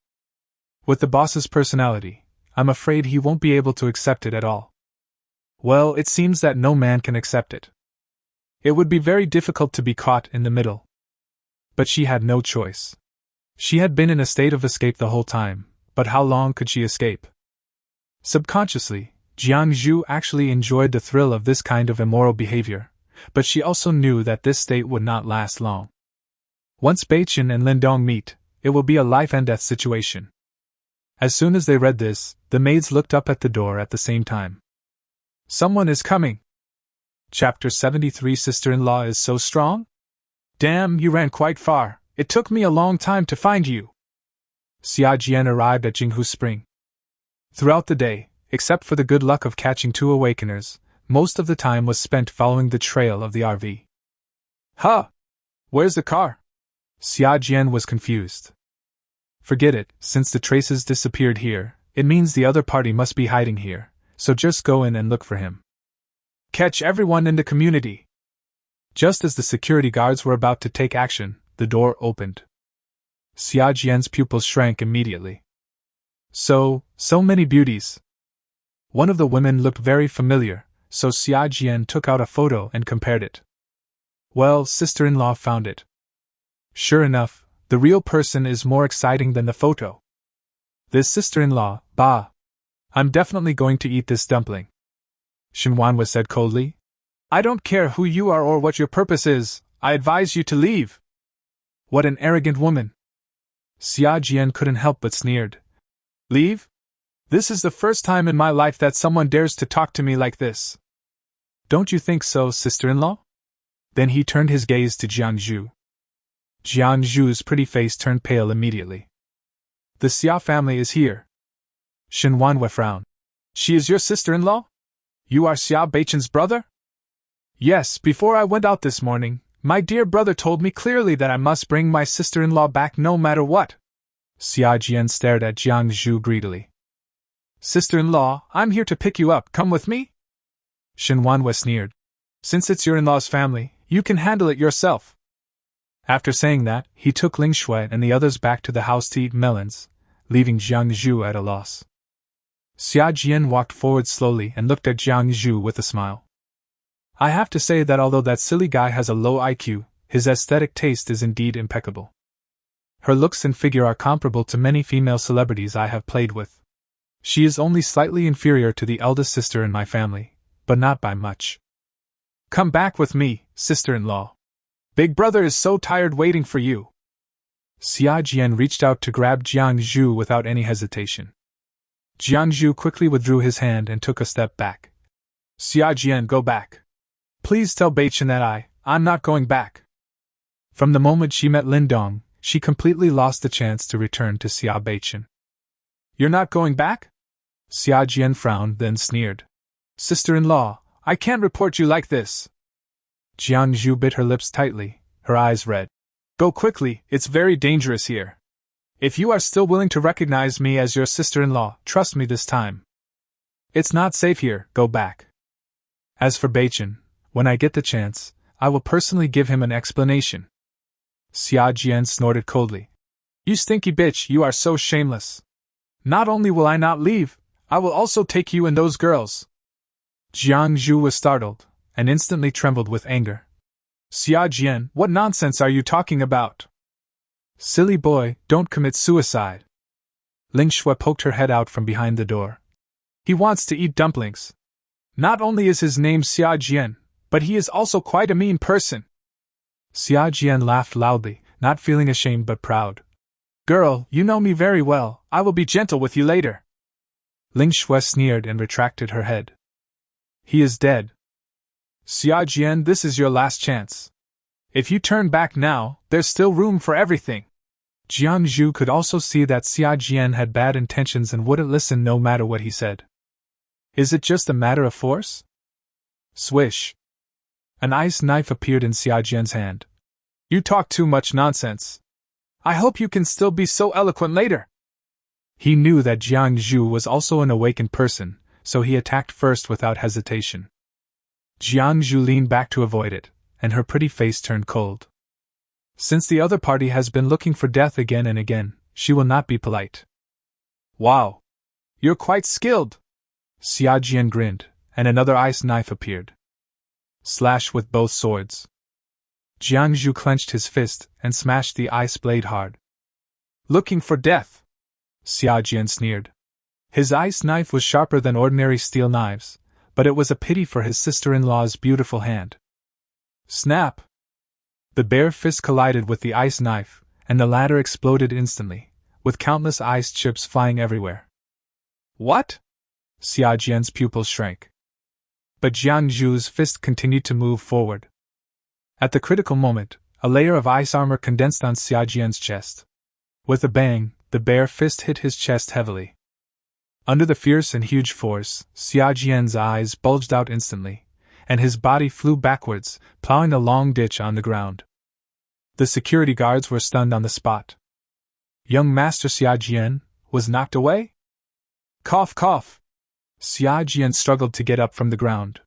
Speaker 1: With the boss's personality, I'm afraid he won't be able to accept it at all. Well, it seems that no man can accept it. It would be very difficult to be caught in the middle. But she had no choice. She had been in a state of escape the whole time, but how long could she escape? Subconsciously, Jiang Zhu actually enjoyed the thrill of this kind of immoral behavior, but she also knew that this state would not last long. Once Beichin and Lindong meet, it will be a life-and-death situation. As soon as they read this, the maids looked up at the door at the same time. Someone is coming! Chapter 73 Sister-in-law is so strong? Damn, you ran quite far. It took me a long time to find you. Xia Jian arrived at Jinghu Spring. Throughout the day, except for the good luck of catching 2 awakeners, most of the time was spent following the trail of the RV. Huh! Where's the car? Xia Jian was confused. Forget it, since the traces disappeared here, it means the other party must be hiding here, so just go in and look for him. Catch everyone in the community. Just as the security guards were about to take action, the door opened. Xia Jian's pupils shrank immediately. So many beauties. One of the women looked very familiar, so Xia Jian took out a photo and compared it. Well, sister-in-law found it. Sure enough, the real person is more exciting than the photo. This sister-in-law, bah! I'm definitely going to eat this dumpling. Shinuan was said coldly. I don't care who you are or what your purpose is, I advise you to leave. What an arrogant woman. Xia Jian couldn't help but sneered. Leave? This is the first time in my life that someone dares to talk to me like this. Don't you think so, sister-in-law? Then he turned his gaze to Jiangzhu. Jiangzhu's pretty face turned pale immediately. The Xia family is here. Shinuan frowned. She is your sister-in-law? You are Xia Beichen's brother? Yes, before I went out this morning, my dear brother told me clearly that I must bring my sister-in-law back no matter what. Xia Jian stared at Jiangzhu greedily. Sister-in-law, I'm here to pick you up, come with me? Shinuan sneered. Since it's your in-law's family, you can handle it yourself. After saying that, he took Ling Shui and the others back to the house to eat melons, leaving Jiangzhu at a loss. Xia Jian walked forward slowly and looked at Jiangzhu with a smile. I have to say that although that silly guy has a low IQ, his aesthetic taste is indeed impeccable. Her looks and figure are comparable to many female celebrities I have played with. She is only slightly inferior to the eldest sister in my family, but not by much. Come back with me, sister-in-law. Big brother is so tired waiting for you. Xia Jian reached out to grab Jiangzhu without any hesitation. Jiangzhu quickly withdrew his hand and took a step back. Xia Jian, go back. Please tell Beichen that I'm not going back. From the moment she met Lindong, she completely lost the chance to return to Xia Beichen. You're not going back? Xia Jian frowned, then sneered. Sister-in-law, I can't report you like this. Jiangzhu bit her lips tightly, her eyes red. Go quickly, it's very dangerous here. If you are still willing to recognize me as your sister-in-law, trust me this time. It's not safe here, go back. As for Beichen, when I get the chance, I will personally give him an explanation. Xia Jian snorted coldly. You stinky bitch, you are so shameless. Not only will I not leave, I will also take you and those girls. Jiangzhu was startled, and instantly trembled with anger. Xia Jian, what nonsense are you talking about? Silly boy, don't commit suicide. Ling Shui poked her head out from behind the door. He wants to eat dumplings. Not only is his name Xia Jian, but he is also quite a mean person. Xia Jian laughed loudly, not feeling ashamed but proud. Girl, you know me very well, I will be gentle with you later. Ling Shui sneered and retracted her head. He is dead. Xia Jian, this is your last chance. If you turn back now, there's still room for everything. Jiangzhu could also see that Xia Jian had bad intentions and wouldn't listen no matter what he said. Is it just a matter of force? Swish. An ice knife appeared in Xia Jian's hand. You talk too much nonsense. I hope you can still be so eloquent later. He knew that Jiangzhu was also an awakened person, so he attacked first without hesitation. Jiangzhu leaned back to avoid it, and her pretty face turned cold. Since the other party has been looking for death again and again, she will not be polite. Wow! You're quite skilled! Xia Jian grinned, and another ice knife appeared. Slash with both swords. Jiangzhu clenched his fist and smashed the ice blade hard. Looking for death! Xia Jian sneered. His ice knife was sharper than ordinary steel knives, but it was a pity for his sister-in-law's beautiful hand. Snap! The bare fist collided with the ice knife, and the latter exploded instantly, with countless ice chips flying everywhere. What? Xia Jian's pupils shrank. But Jiangzhu's fist continued to move forward. At the critical moment, a layer of ice armor condensed on Xia Jian's chest. With a bang, the bare fist hit his chest heavily. Under the fierce and huge force, Xia Jian's eyes bulged out instantly, and his body flew backwards, plowing a long ditch on the ground. The security guards were stunned on the spot. Young Master Xia Jian was knocked away? Cough, cough. Xia Jian struggled to get up from the ground.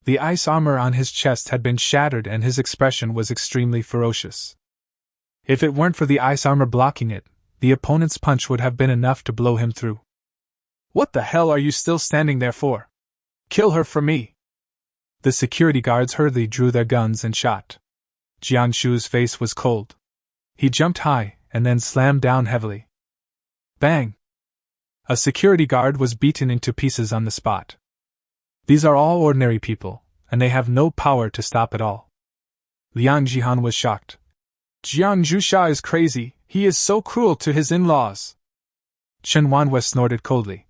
Speaker 1: The ice armor on his chest had been shattered and his expression was extremely ferocious. If it weren't for the ice armor blocking it, the opponent's punch would have been enough to blow him through. What the hell are you still standing there for? Kill her for me! The security guards hurriedly drew their guns and shot. Jiangshu's face was cold. He jumped high and then slammed down heavily. Bang! A security guard was beaten into pieces on the spot. These are all ordinary people, and they have no power to stop it all. Liang Jihan was shocked. Jiang Zhusha is crazy, he is so cruel to his in-laws. Chen Wanwei snorted coldly.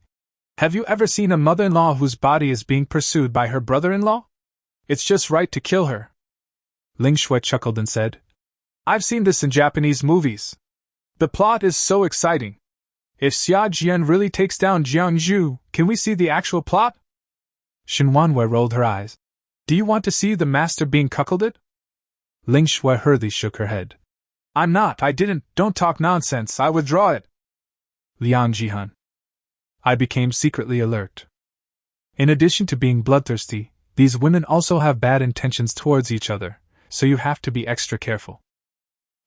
Speaker 1: Have you ever seen a mother-in-law whose body is being pursued by her brother-in-law? It's just right to kill her. Ling Shui chuckled and said, I've seen this in Japanese movies. The plot is so exciting. If Xia Jian really takes down Jiang Zhu, can we see the actual plot? Shen Wanwei rolled her eyes. Do you want to see the master being cuckolded? Ling Shui hurriedly shook her head. I'm not, I didn't, don't talk nonsense, I withdraw it. Liang Jihan. I became secretly alert. In addition to being bloodthirsty, these women also have bad intentions towards each other, so you have to be extra careful.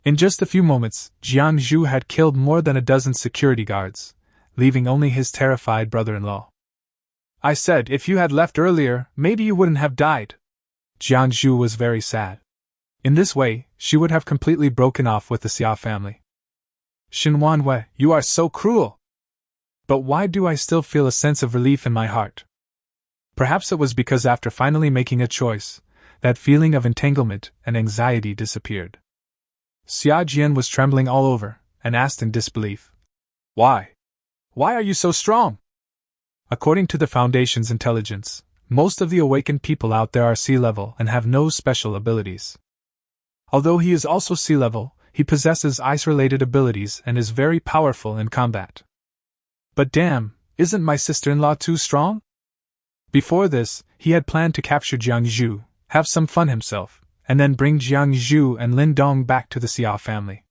Speaker 1: In just a few moments, Jiang Zhu had killed more than a dozen security guards, leaving only his terrified brother-in-law. I said if you had left earlier, maybe you wouldn't have died. Jiang Zhu was very sad. In this way, she would have completely broken off with the Xia family. Shen Wanwei, you are so cruel! But why do I still feel a sense of relief in my heart? Perhaps it was because after finally making a choice, that feeling of entanglement and anxiety disappeared. Xia Jian was trembling all over, and asked in disbelief. Why? Why are you so strong? According to the Foundation's intelligence, most of the awakened people out there are sea level and have no special abilities. Although he is also sea level, he possesses ice-related abilities and is very powerful in combat. But damn, isn't my sister-in-law too strong? Before this, he had planned to capture Jiang Zhu, have some fun himself, and then bring Jiang Zhu and Lin Dong back to the Xia family.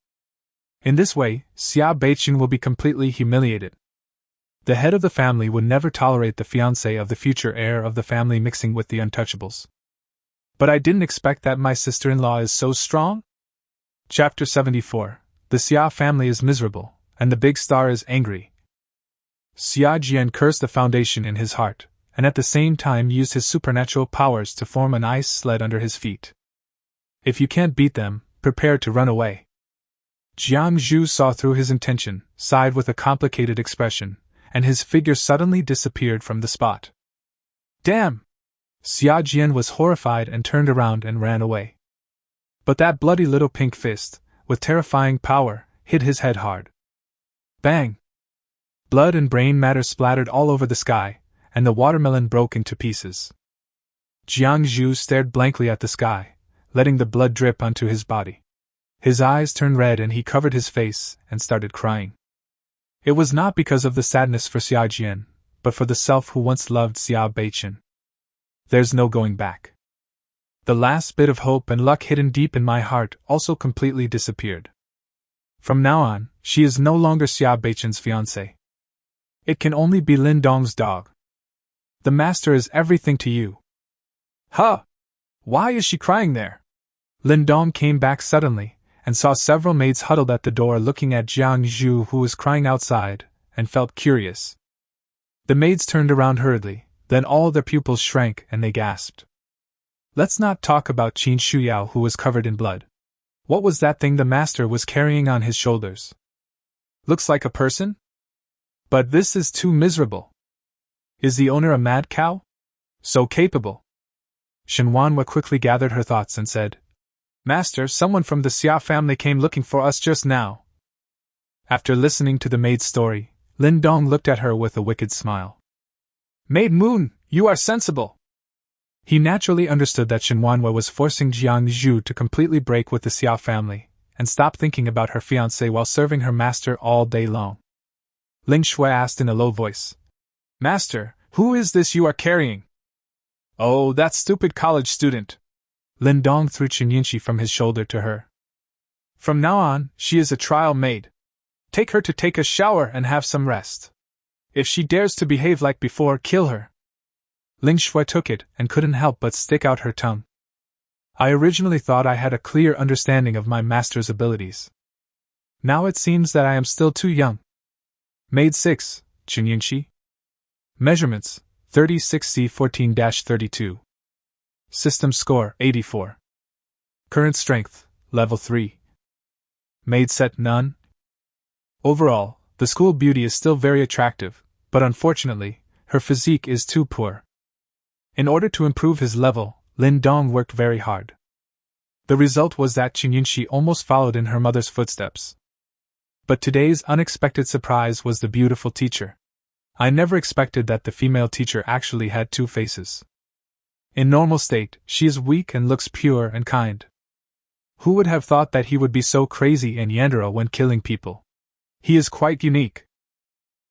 Speaker 1: In this way, Xia Beiqin will be completely humiliated. The head of the family would never tolerate the fiancé of the future heir of the family mixing with the untouchables. But I didn't expect that my sister-in-law is so strong? Chapter 74. The Xia family is miserable, and the big star is angry. Xia Jian cursed the Foundation in his heart, and at the same time used his supernatural powers to form an ice sled under his feet. If you can't beat them, prepare to run away. Jiang Zhu saw through his intention, sighed with a complicated expression, and his figure suddenly disappeared from the spot. Damn! Xia Jian was horrified and turned around and ran away. But that bloody little pink fist, with terrifying power, hit his head hard. Bang! Blood and brain matter splattered all over the sky, and the watermelon broke into pieces. Jiang Zhu stared blankly at the sky, letting the blood drip onto his body. His eyes turned red and he covered his face and started crying. It was not because of the sadness for Xia Jian, but for the self who once loved Xia Beiqin. There's no going back. The last bit of hope and luck hidden deep in my heart also completely disappeared. From now on, she is no longer Xia Beiqin's fiancé. It can only be Lin Dong's dog. The master is everything to you. Huh! Why is she crying there? Lindong came back suddenly, and saw several maids huddled at the door looking at Jiang Zhu who was crying outside, and felt curious. The maids turned around hurriedly, then all their pupils shrank and they gasped. Let's not talk about Qin Shuyao who was covered in blood. What was that thing the master was carrying on his shoulders? Looks like a person? But this is too miserable. Is the owner a mad cow? So capable. Shen Wanwei quickly gathered her thoughts and said, Master, someone from the Xia family came looking for us just now. After listening to the maid's story, Lin Dong looked at her with a wicked smile. Maid Moon, you are sensible. He naturally understood that Shen Wanwei was forcing Jiang Zhu to completely break with the Xia family, and stop thinking about her fiancé while serving her master all day long. Ling Shui asked in a low voice, Master, who is this you are carrying? Oh, that stupid college student. Lindong threw Chen Yinshi from his shoulder to her. From now on, she is a trial maid. Take her to take a shower and have some rest. If she dares to behave like before, kill her. Ling Shui took it and couldn't help but stick out her tongue. I originally thought I had a clear understanding of my master's abilities. Now it seems that I am still too young. Maid 6, Chunyingshi. Measurements, 36C 14-32. System score, 84. Current strength, level 3. Maid set none. Overall, the school beauty is still very attractive, but unfortunately, her physique is too poor. In order to improve his level, Lin Dong worked very hard. The result was that Chunyingshi almost followed in her mother's footsteps. But today's unexpected surprise was the beautiful teacher. I never expected that the female teacher actually had two faces. In normal state, she is weak and looks pure and kind. Who would have thought that he would be so crazy and yandere when killing people? He is quite unique.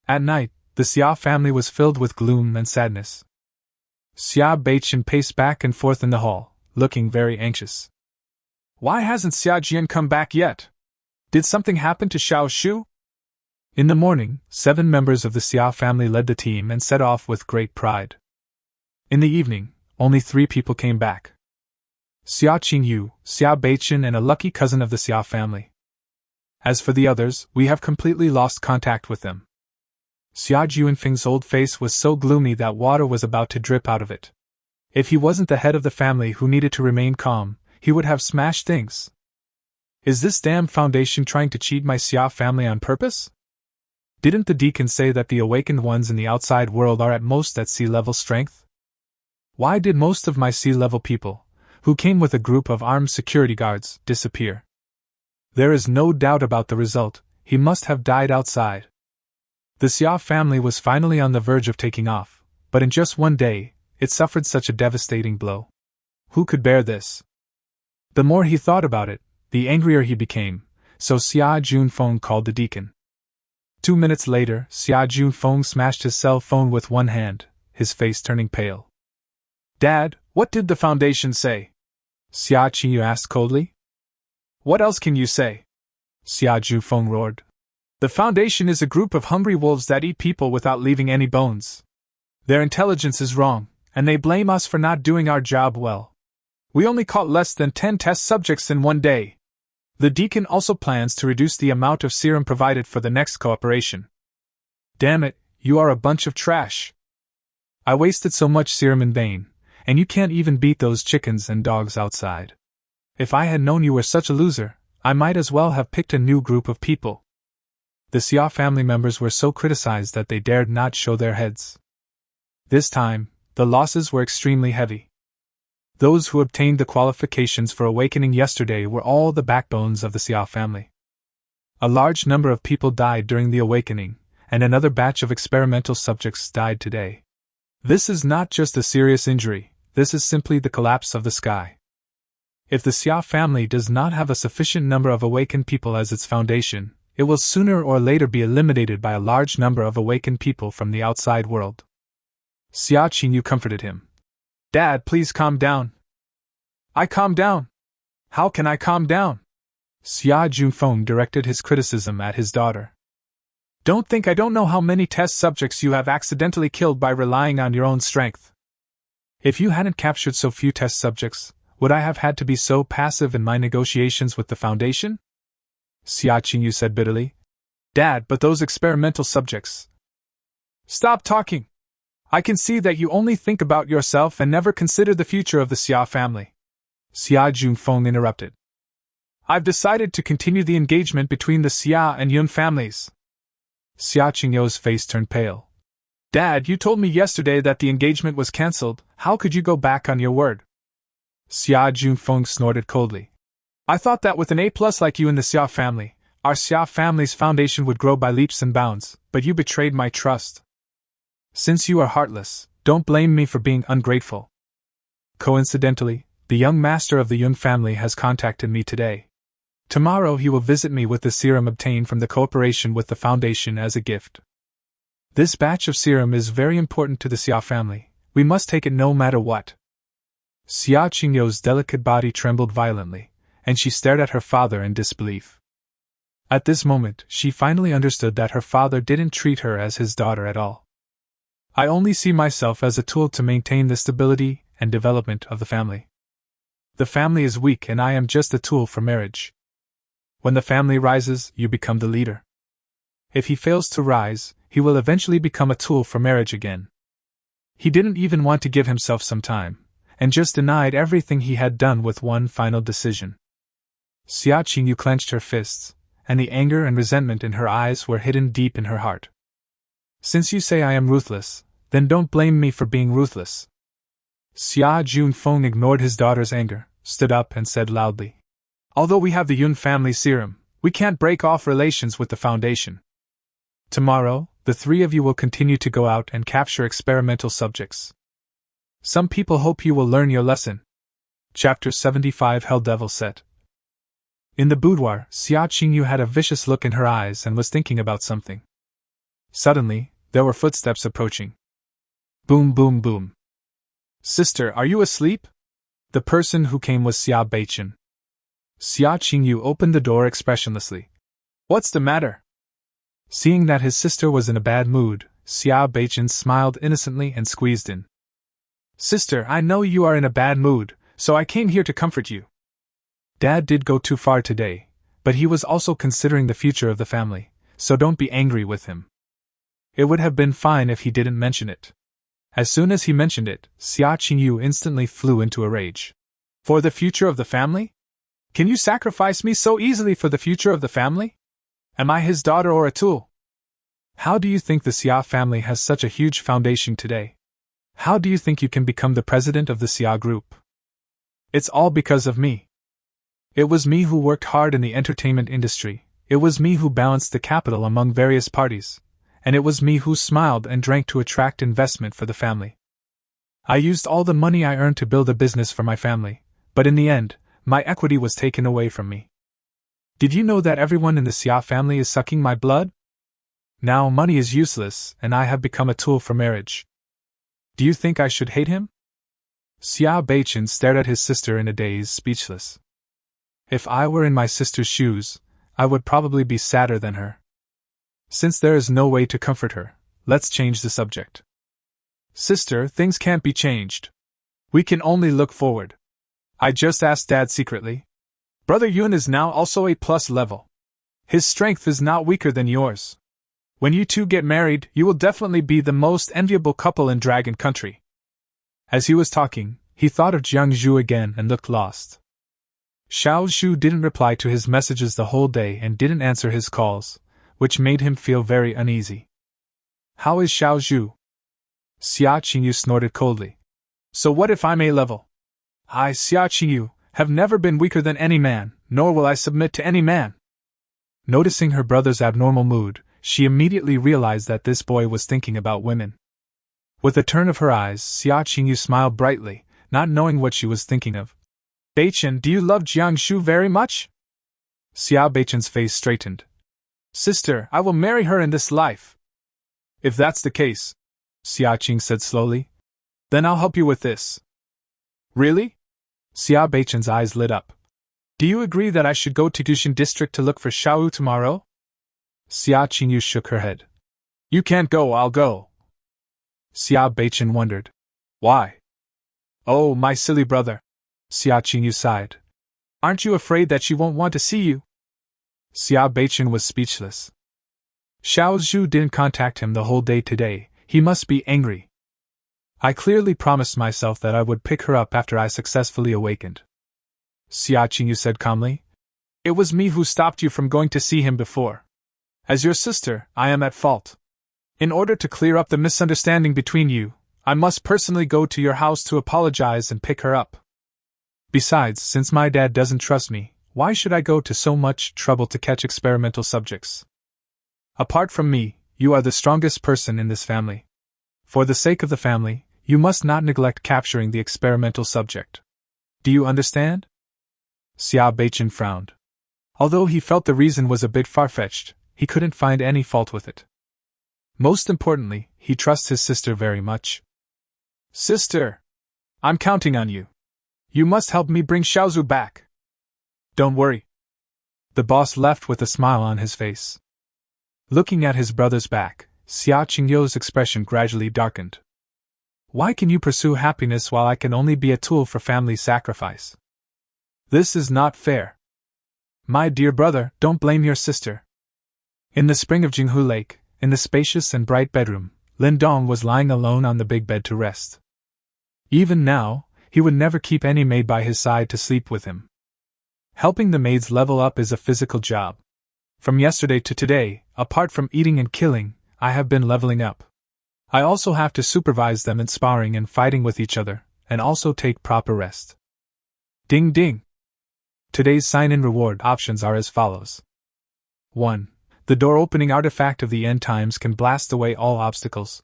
Speaker 1: At night, the Xia family was filled with gloom and sadness. Xia Beichen paced back and forth in the hall, looking very anxious. Why hasn't Xia Jian come back yet? Did something happen to Xiao Shu? In the morning, 7 members of the Xia family led the team and set off with great pride. In the evening, only 3 people came back. Xia Qingyu, Xia Beichen, and a lucky cousin of the Xia family. As for the others, we have completely lost contact with them. Xia Juanfeng's old face was so gloomy that water was about to drip out of it. If he wasn't the head of the family who needed to remain calm, he would have smashed things. Is this damn foundation trying to cheat my Xia family on purpose? Didn't the deacon say that the awakened ones in the outside world are at most at sea-level strength? Why did most of my sea-level people, who came with a group of armed security guards, disappear? There is no doubt about the result, he must have died outside. The Xia family was finally on the verge of taking off, but in just one day, it suffered such a devastating blow. Who could bear this? The more he thought about it, the angrier he became, so Xia Junfeng called the deacon. 2 minutes later, Xia Junfeng smashed his cell phone with one hand, his face turning pale. Dad, what did the foundation say? Xia Qiyu asked coldly. What else can you say? Xia Junfeng roared. The Foundation is a group of hungry wolves that eat people without leaving any bones. Their intelligence is wrong, and they blame us for not doing our job well. We only caught less than 10 test subjects in one day. The deacon also plans to reduce the amount of serum provided for the next cooperation. Damn it, you are a bunch of trash. I wasted so much serum in vain, and you can't even beat those chickens and dogs outside. If I had known you were such a loser, I might as well have picked a new group of people. The Xia family members were so criticized that they dared not show their heads. This time, the losses were extremely heavy. Those who obtained the qualifications for awakening yesterday were all the backbones of the Xia family. A large number of people died during the awakening, and another batch of experimental subjects died today. This is not just a serious injury, this is simply the collapse of the sky. If the Xia family does not have a sufficient number of awakened people as its foundation, it will sooner or later be eliminated by a large number of awakened people from the outside world. Xia Qingyu comforted him. Dad, please calm down. I calm down? How can I calm down? Xia Junfeng directed his criticism at his daughter. Don't think I don't know how many test subjects you have accidentally killed by relying on your own strength. If you hadn't captured so few test subjects, would I have had to be so passive in my negotiations with the Foundation? Xia Qingyu said bitterly. Dad, but those experimental subjects. Stop talking! I can see that you only think about yourself and never consider the future of the Xia family. Xia Junfeng interrupted. I've decided to continue the engagement between the Xia and Yun families. Xia Qingyu's face turned pale. Dad, you told me yesterday that the engagement was cancelled. How could you go back on your word? Xia Junfeng snorted coldly. I thought that with an A+ like you in the Xia family, our Xia family's foundation would grow by leaps and bounds, but you betrayed my trust. Since you are heartless, don't blame me for being ungrateful. Coincidentally, the young master of the Yun family has contacted me today. Tomorrow he will visit me with the serum obtained from the cooperation with the Foundation as a gift. This batch of serum is very important to the Xia family. We must take it no matter what. Xia Qingyu's delicate body trembled violently, and she stared at her father in disbelief. At this moment, she finally understood that her father didn't treat her as his daughter at all. I only see myself as a tool to maintain the stability and development of the family. The family is weak and I am just a tool for marriage. When the family rises, you become the leader. If he fails to rise, he will eventually become a tool for marriage again. He didn't even want to give himself some time, and just denied everything he had done with one final decision. Xia Qingyu clenched her fists, and the anger and resentment in her eyes were hidden deep in her heart. Since you say I am ruthless, then don't blame me for being ruthless. Xia Junfeng ignored his daughter's anger, stood up and said loudly, although we have the Yun family serum, we can't break off relations with the Foundation. Tomorrow, the three of you will continue to go out and capture experimental subjects. Some people hope you will learn your lesson. Chapter 75 Hell Devil Set. In the boudoir, Xia Qingyu had a vicious look in her eyes and was thinking about something. Suddenly, there were footsteps approaching. Boom, boom, boom. Sister, are you asleep? The person who came was Xia Beichen. Xia Qingyu opened the door expressionlessly. What's the matter? Seeing that his sister was in a bad mood, Xia Beichen smiled innocently and squeezed in. Sister, I know you are in a bad mood, so I came here to comfort you. Dad did go too far today, but he was also considering the future of the family, so don't be angry with him. It would have been fine if he didn't mention it. As soon as he mentioned it, Xia Qingyu instantly flew into a rage. For the future of the family? Can you sacrifice me so easily for the future of the family? Am I his daughter or a tool? How do you think the Xia family has such a huge foundation today? How do you think you can become the president of the Xia group? It's all because of me. It was me who worked hard in the entertainment industry, it was me who balanced the capital among various parties, and it was me who smiled and drank to attract investment for the family. I used all the money I earned to build a business for my family, but in the end, my equity was taken away from me. Did you know that everyone in the Xia family is sucking my blood? Now money is useless, and I have become a tool for marriage. Do you think I should hate him? Xia Beichen stared at his sister in a daze, speechless. If I were in my sister's shoes, I would probably be sadder than her. Since there is no way to comfort her, let's change the subject. Sister, things can't be changed. We can only look forward. I just asked Dad secretly. Brother Yun is now also A+ level. His strength is not weaker than yours. When you two get married, you will definitely be the most enviable couple in Dragon Country. As he was talking, he thought of Jiang Zhu again and looked lost. Xiao Zhu didn't reply to his messages the whole day and didn't answer his calls, which made him feel very uneasy. How is Xiao Zhu? Xia Qingyu snorted coldly. So what if I'm A-level? I, Xia Qingyu, have never been weaker than any man, nor will I submit to any man. Noticing her brother's abnormal mood, she immediately realized that this boy was thinking about women. With a turn of her eyes, Xia Qingyu smiled brightly, not knowing what she was thinking of. Beichen, do you love Jiang Zhu very much? Xia Beichen's face straightened. Sister, I will marry her in this life. If that's the case, Xia Qing said slowly, then I'll help you with this. Really? Xia Beichen's eyes lit up. Do you agree that I should go to Dushan district to look for Xiao tomorrow? Xia Qingyu shook her head. You can't go, I'll go. Xia Beichen wondered. Why? Oh, my silly brother. Xia Qingyu sighed. Aren't you afraid that she won't want to see you? Xia Beichen was speechless. Xiao Zhu didn't contact him the whole day today, he must be angry. I clearly promised myself that I would pick her up after I successfully awakened. Xia Qingyu said calmly. It was me who stopped you from going to see him before. As your sister, I am at fault. In order to clear up the misunderstanding between you, I must personally go to your house to apologize and pick her up. Besides, since my dad doesn't trust me, why should I go to so much trouble to catch experimental subjects? Apart from me, you are the strongest person in this family. For the sake of the family, you must not neglect capturing the experimental subject. Do you understand? Xia Beichen frowned. Although he felt the reason was a bit far-fetched, he couldn't find any fault with it. Most importantly, he trusts his sister very much. Sister! I'm counting on you. You must help me bring Xiaozhu back. Don't worry. The boss left with a smile on his face. Looking at his brother's back, Xia Qingyo's expression gradually darkened. Why can you pursue happiness while I can only be a tool for family sacrifice? This is not fair. My dear brother, don't blame your sister. In the spring of Jinghu Lake, in the spacious and bright bedroom, Lindong was lying alone on the big bed to rest. Even now, he would never keep any maid by his side to sleep with him. Helping the maids level up is a physical job. From yesterday to today, apart from eating and killing, I have been leveling up. I also have to supervise them in sparring and fighting with each other, and also take proper rest. Ding ding! Today's sign-in reward options are as follows. 1. The door-opening artifact of the end times can blast away all obstacles.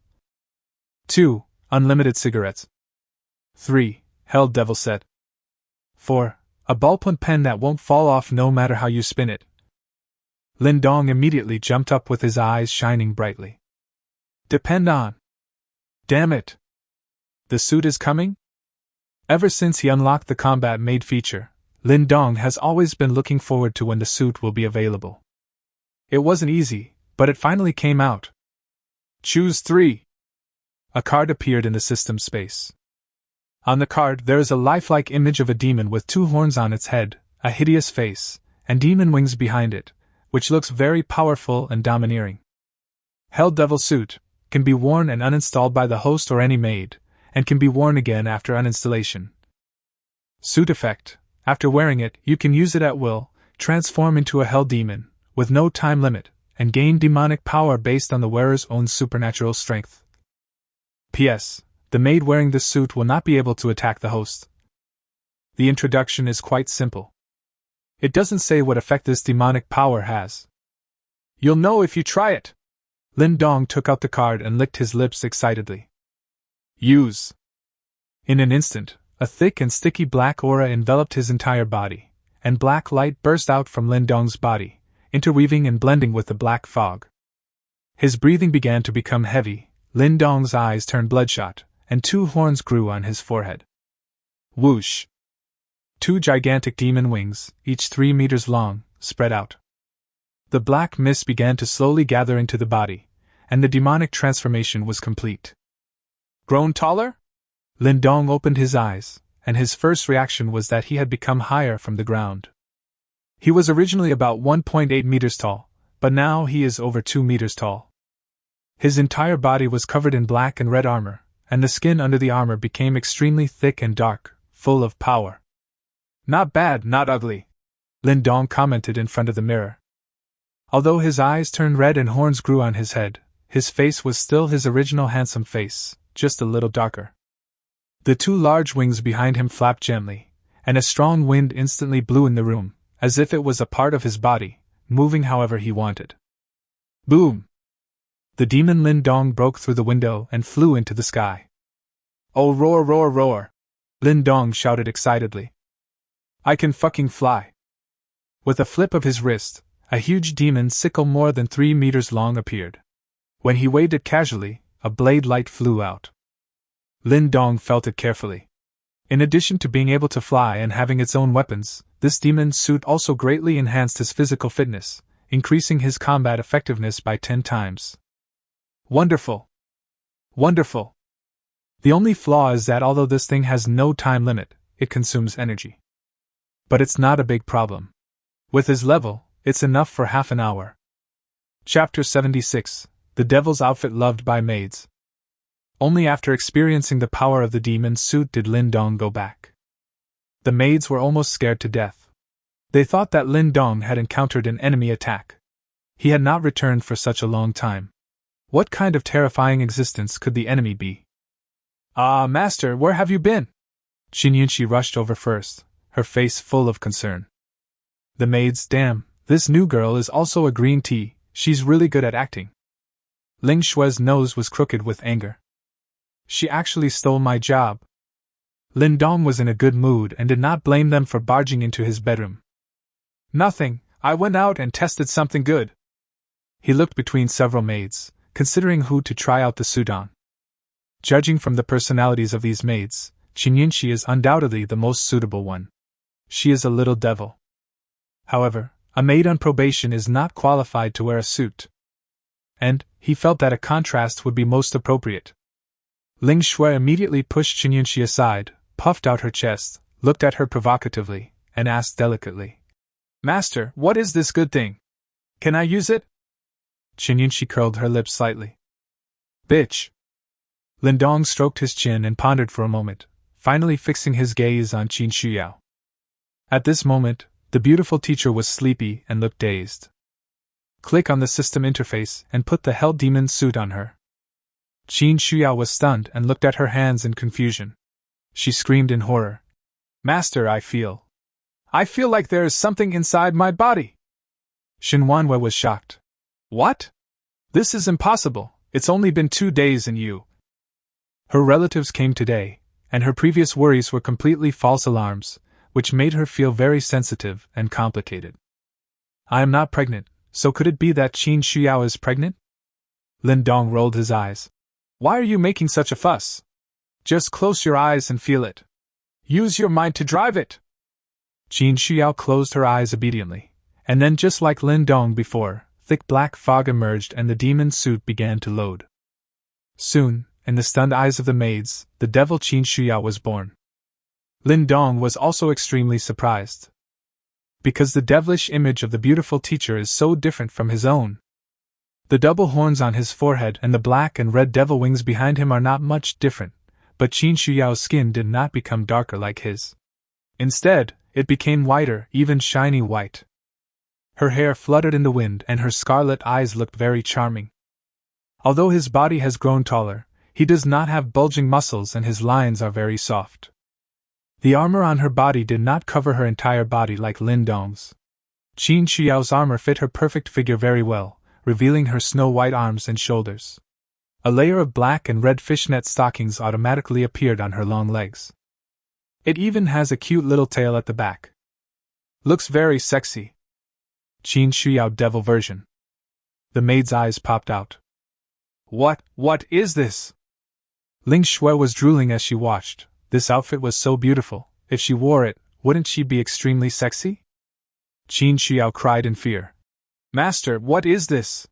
Speaker 1: 2. Unlimited cigarettes. 3. Hell Devil Set. 4. A ballpoint pen that won't fall off no matter how you spin it. Lindong immediately jumped up with his eyes shining brightly. Depend on. Damn it! The suit is coming? Ever since he unlocked the combat maid feature, Lindong has always been looking forward to when the suit will be available. It wasn't easy, but it finally came out. Choose 3. A card appeared in the system space. On the card there is a lifelike image of a demon with 2 horns on its head, a hideous face, and demon wings behind it, which looks very powerful and domineering. Hell Devil Suit can be worn and uninstalled by the host or any maid, and can be worn again after uninstallation. Suit effect: after wearing it, you can use it at will, transform into a hell demon, with no time limit, and gain demonic power based on the wearer's own supernatural strength. P.S. The maid wearing this suit will not be able to attack the host. The introduction is quite simple. It doesn't say what effect this demonic power has. You'll know if you try it. Lindong took out the card and licked his lips excitedly. Use. In an instant, a thick and sticky black aura enveloped his entire body, and black light burst out from Lindong's body, interweaving and blending with the black fog. His breathing began to become heavy, Lindong's eyes turned bloodshot, and 2 horns grew on his forehead. Whoosh! 2 gigantic demon wings, each 3 meters long, spread out. The black mist began to slowly gather into the body, and the demonic transformation was complete. Grown taller? Lindong opened his eyes, and his first reaction was that he had become higher from the ground. He was originally about 1.8 meters tall, but now he is over 2 meters tall. His entire body was covered in black and red armor, and the skin under the armor became extremely thick and dark, full of power. Not bad, not ugly, Lindong commented in front of the mirror. Although his eyes turned red and horns grew on his head, his face was still his original handsome face, just a little darker. The 2 large wings behind him flapped gently, and a strong wind instantly blew in the room, as if it was a part of his body, moving however he wanted. Boom! The demon Lindong broke through the window and flew into the sky. Oh, roar, roar, roar! Lindong shouted excitedly. I can fucking fly! With a flip of his wrist, a huge demon sickle more than 3 meters long appeared. When he waved it casually, a blade light flew out. Lindong felt it carefully. In addition to being able to fly and having its own weapons, this demon's suit also greatly enhanced his physical fitness, increasing his combat effectiveness by 10 times. Wonderful! Wonderful! The only flaw is that although this thing has no time limit, it consumes energy. But it's not a big problem. With his level, it's enough for half an hour. Chapter 76: The Devil's Outfit Loved by Maids. Only after experiencing the power of the demon's suit did Lindong go back. The maids were almost scared to death. They thought that Lindong had encountered an enemy attack. He had not returned for such a long time. What kind of terrifying existence could the enemy be? Ah, master, where have you been? Shinuan rushed over first, her face full of concern. The maids, damn, this new girl is also a green tea, she's really good at acting. Ling Shue's nose was crooked with anger. She actually stole my job. Lindong was in a good mood and did not blame them for barging into his bedroom. Nothing, I went out and tested something good. He looked between several maids, considering who to try out the suit on. Judging from the personalities of these maids, Shinuan is undoubtedly the most suitable one. She is a little devil. However, a maid on probation is not qualified to wear a suit. And he felt that a contrast would be most appropriate. Ling Shui immediately pushed Shinuan aside, puffed out her chest, looked at her provocatively, and asked delicately, "Master, what is this good thing? Can I use it?" Shinuan curled her lips slightly. "Bitch." Lindong stroked his chin and pondered for a moment, finally fixing his gaze on Qin Shuyao. At this moment, the beautiful teacher was sleepy and looked dazed. Click on the system interface and put the Hell Demon suit on her. Qin Shuyao was stunned and looked at her hands in confusion. She screamed in horror. "Master, I feel like there is something inside my body." Shinuan was shocked. "What? This is impossible, it's only been 2 days and you..." Her relatives came today, and her previous worries were completely false alarms, which made her feel very sensitive and complicated. "I am not pregnant, so could it be that Qin Shuyao is pregnant?" Lindong rolled his eyes. "Why are you making such a fuss? Just close your eyes and feel it. Use your mind to drive it." Qin Shuyao closed her eyes obediently, and then, just like Lindong before, thick black fog emerged and the demon suit began to load. Soon, in the stunned eyes of the maids, the devil Qin Shuyao was born. Lindong was also extremely surprised. Because the devilish image of the beautiful teacher is so different from his own. The double horns on his forehead and the black and red devil wings behind him are not much different, but Qin Shuyao's skin did not become darker like his. Instead, it became whiter, even shiny white. Her hair fluttered in the wind and her scarlet eyes looked very charming. Although his body has grown taller, he does not have bulging muscles and his lines are very soft. The armor on her body did not cover her entire body like Lindong's. Qin Shuyao's armor fit her perfect figure very well, revealing her snow-white arms and shoulders. A layer of black and red fishnet stockings automatically appeared on her long legs. It even has a cute little tail at the back. Looks very sexy. Qin Shuyao devil version. The maid's eyes popped out. What is this? Ling Shui was drooling as she watched. This outfit was so beautiful. If she wore it, wouldn't she be extremely sexy? Qin Shuyao cried in fear. "Master, what is this?"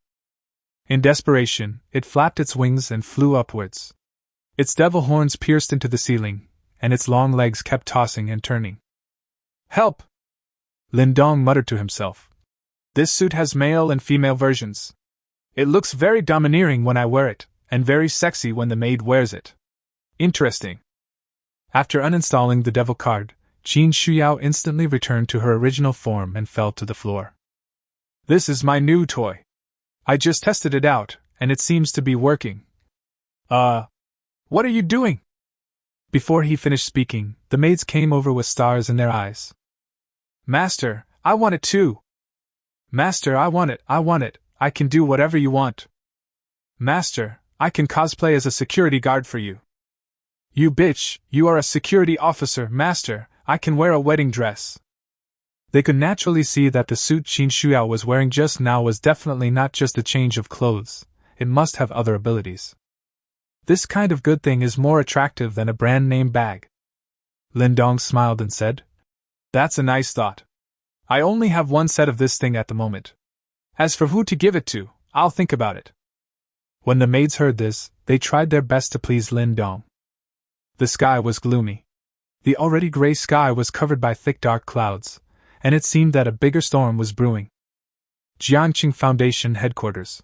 Speaker 1: In desperation, it flapped its wings and flew upwards. Its devil horns pierced into the ceiling, and its long legs kept tossing and turning. "Help!" Lindong muttered to himself. "This suit has male and female versions. It looks very domineering when I wear it, and very sexy when the maid wears it. Interesting." After uninstalling the devil card, Qin Shuyao instantly returned to her original form and fell to the floor. "This is my new toy. I just tested it out, and it seems to be working. What are you doing?" Before he finished speaking, the maids came over with stars in their eyes. "Master, I want it too. Master, I want it. I can do whatever you want. Master, I can cosplay as a security guard for you. You bitch, you are a security officer. Master, I can wear a wedding dress." They could naturally see that the suit Qin Shuyao was wearing just now was definitely not just a change of clothes, it must have other abilities. This kind of good thing is more attractive than a brand name bag. Lindong smiled and said, "That's a nice thought. I only have one set of this thing at the moment. As for who to give it to, I'll think about it." When the maids heard this, they tried their best to please Lindong. The sky was gloomy. The already gray sky was covered by thick dark clouds, and it seemed that a bigger storm was brewing. Jiangqing Foundation headquarters.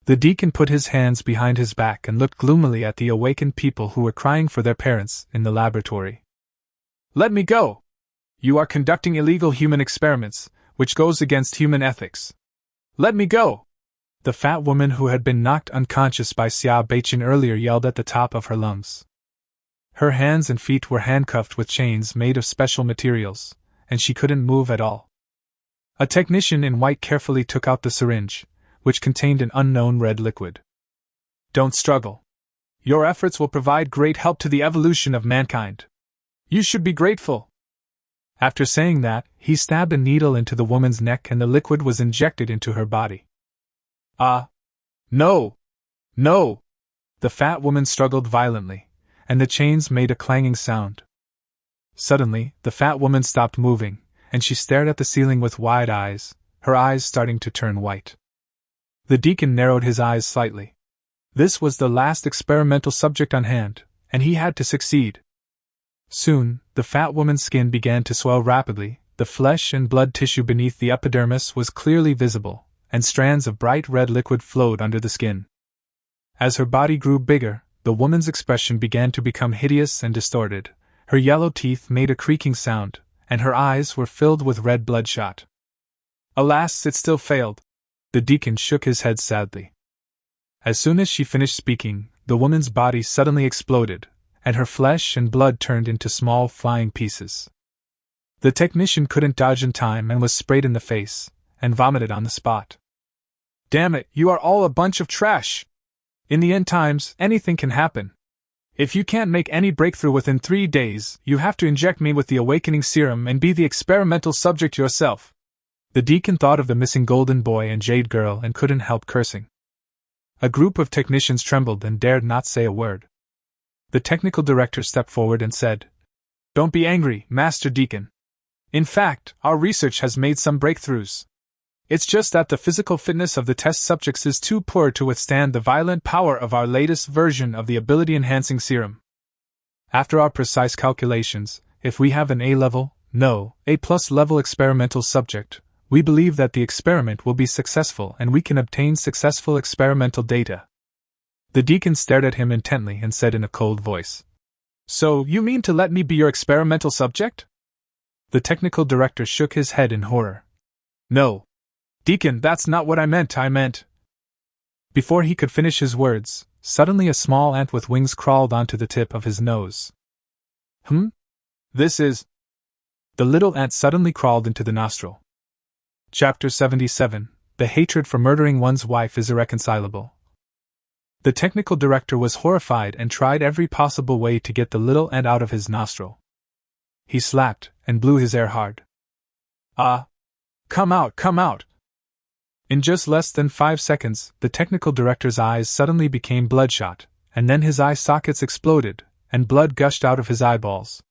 Speaker 1: The deacon put his hands behind his back and looked gloomily at the awakened people who were crying for their parents in the laboratory. "Let me go! You are conducting illegal human experiments, which goes against human ethics. Let me go!" The fat woman who had been knocked unconscious by Xia Beichin earlier yelled at the top of her lungs. Her hands and feet were handcuffed with chains made of special materials, and she couldn't move at all. A technician in white carefully took out the syringe, which contained an unknown red liquid. "Don't struggle. Your efforts will provide great help to the evolution of mankind. You should be grateful." After saying that, he stabbed a needle into the woman's neck and the liquid was injected into her body. No! No! The fat woman struggled violently, and the chains made a clanging sound. Suddenly, the fat woman stopped moving, and she stared at the ceiling with wide eyes, her eyes starting to turn white. The deacon narrowed his eyes slightly. This was the last experimental subject on hand, and he had to succeed. Soon, the fat woman's skin began to swell rapidly, the flesh and blood tissue beneath the epidermis was clearly visible, and strands of bright red liquid flowed under the skin. As her body grew bigger, the woman's expression began to become hideous and distorted. Her yellow teeth made a creaking sound, and her eyes were filled with red bloodshot. Alas, it still failed. The deacon shook his head sadly. As soon as she finished speaking, the woman's body suddenly exploded, and her flesh and blood turned into small flying pieces. The technician couldn't dodge in time and was sprayed in the face, and vomited on the spot. Damn it, you are all a bunch of trash! In the end times, anything can happen. If you can't make any breakthrough within 3 days, you have to inject me with the awakening serum and be the experimental subject yourself. The deacon thought of the missing golden boy and jade girl and couldn't help cursing. A group of technicians trembled and dared not say a word. The technical director stepped forward and said, "Don't be angry, Master Deacon. In fact, our research has made some breakthroughs. It's just that the physical fitness of the test subjects is too poor to withstand the violent power of our latest version of the ability-enhancing serum. After our precise calculations, if we have an A-level, no, A-plus level experimental subject, we believe that the experiment will be successful and we can obtain successful experimental data." The deacon stared at him intently and said in a cold voice, "So, you mean to let me be your experimental subject?" The technical director shook his head in horror. "No. Deacon, that's not what I meant. Before he could finish his words, suddenly a small ant with wings crawled onto the tip of his nose. This is... The little ant suddenly crawled into the nostril. Chapter 77, The Hatred for Murdering One's Wife is Irreconcilable. The technical director was horrified and tried every possible way to get the little ant out of his nostril. He slapped and blew his air hard. Come out! In just less than 5 seconds, the technical director's eyes suddenly became bloodshot, and then his eye sockets exploded, and blood gushed out of his eyeballs.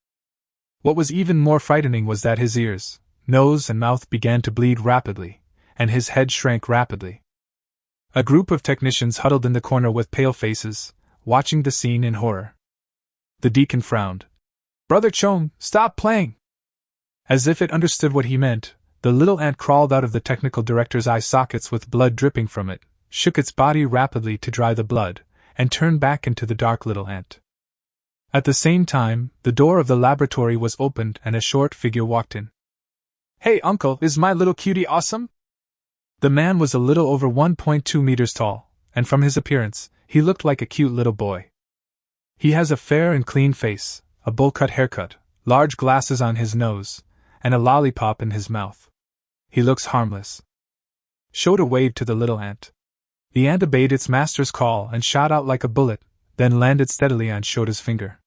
Speaker 1: What was even more frightening was that his ears, nose and mouth began to bleed rapidly, and his head shrank rapidly. A group of technicians huddled in the corner with pale faces, watching the scene in horror. The deacon frowned. "Brother Chong, stop playing!" As if it understood what he meant, the little ant crawled out of the technical director's eye sockets with blood dripping from it, shook its body rapidly to dry the blood, and turned back into the dark little ant. At the same time, the door of the laboratory was opened and a short figure walked in. "Hey uncle, is my little cutie awesome?" The man was a little over 1.2 meters tall, and from his appearance, he looked like a cute little boy. He has a fair and clean face, a bowl-cut haircut, large glasses on his nose, and a lollipop in his mouth. He looks harmless. Shoda waved to the little ant. The ant obeyed its master's call and shot out like a bullet, then landed steadily on Shoda's finger.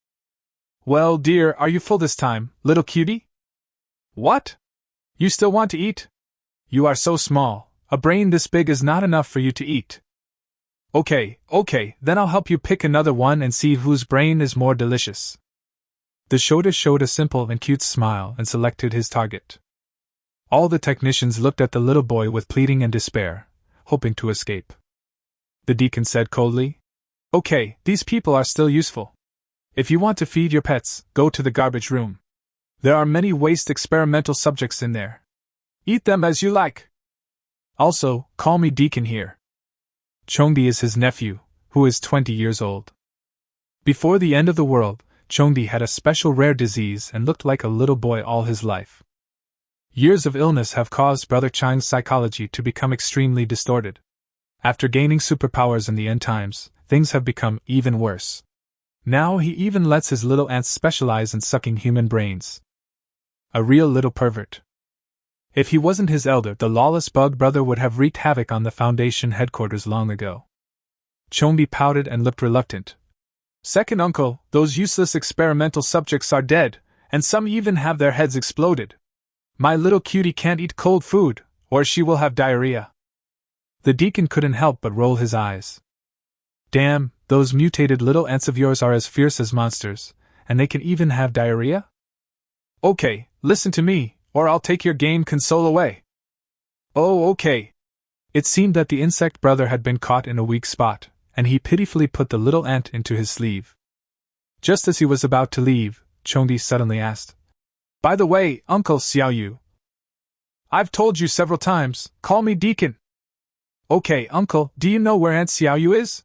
Speaker 1: "Well, dear, are you full this time, little cutie?" "What? You still want to eat? You are so small, a brain this big is not enough for you to eat." Okay, then I'll help you pick another one and see whose brain is more delicious." The Shoda showed a simple and cute smile and selected his target. All the technicians looked at the little boy with pleading and despair, hoping to escape. The deacon said coldly, "Okay, these people are still useful. If you want to feed your pets, go to the garbage room. There are many waste experimental subjects in there. Eat them as you like. Also, call me Deacon here." Chongdi is his nephew, who is 20 years old. Before the end of the world, Chongdi had a special rare disease and looked like a little boy all his life. Years of illness have caused Brother Chang's psychology to become extremely distorted. After gaining superpowers in the end times, things have become even worse. Now he even lets his little ants specialize in sucking human brains. A real little pervert. If he wasn't his elder, the lawless bug brother would have wreaked havoc on the Foundation headquarters long ago. Chongdi pouted and looked reluctant. "Second uncle, those useless experimental subjects are dead, and some even have their heads exploded. My little cutie can't eat cold food, or she will have diarrhea." The deacon couldn't help but roll his eyes. "Damn, those mutated little ants of yours are as fierce as monsters, and they can even have diarrhea? Okay, listen to me, or I'll take your game console away. Oh, okay. It seemed that the insect brother had been caught in a weak spot, and he pitifully put the little ant into his sleeve. Just as he was about to leave, Chongdi suddenly asked, "By the way, Uncle Xiaoyu, I've told you several times, call me Deacon." "Okay, Uncle, do you know where Aunt Xiaoyu is?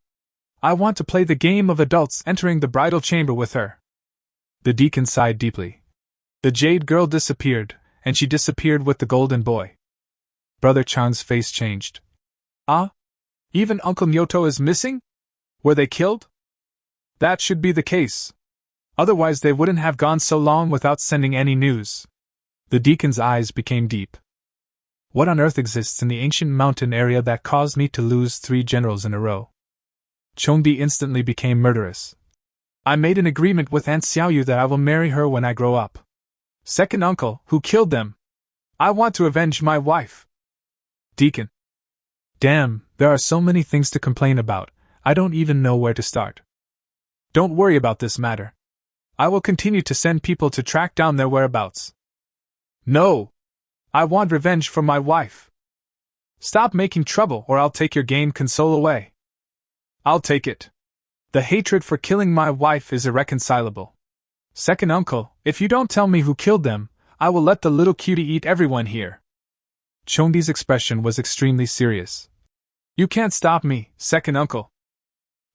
Speaker 1: I want to play the game of adults entering the bridal chamber with her." The deacon sighed deeply. The jade girl disappeared, and she disappeared with the golden boy. Brother Chang's face changed. "Ah? Even Uncle Myoto is missing? Were they killed?" "That should be the case. Otherwise they wouldn't have gone so long without sending any news." The deacon's eyes became deep. "What on earth exists in the ancient mountain area that caused me to lose 3 generals in a row?" Chongdi instantly became murderous. "I made an agreement with Aunt Xiaoyu that I will marry her when I grow up. Second uncle, who killed them? I want to avenge my wife." Deacon. "Damn, there are so many things to complain about, I don't even know where to start." "Don't worry about this matter. I will continue to send people to track down their whereabouts." "No! I want revenge for my wife." "Stop making trouble or I'll take your game console away." "I'll take it. The hatred for killing my wife is irreconcilable. Second uncle, if you don't tell me who killed them, I will let the little cutie eat everyone here." Chongdi's expression was extremely serious. "You can't stop me, second uncle."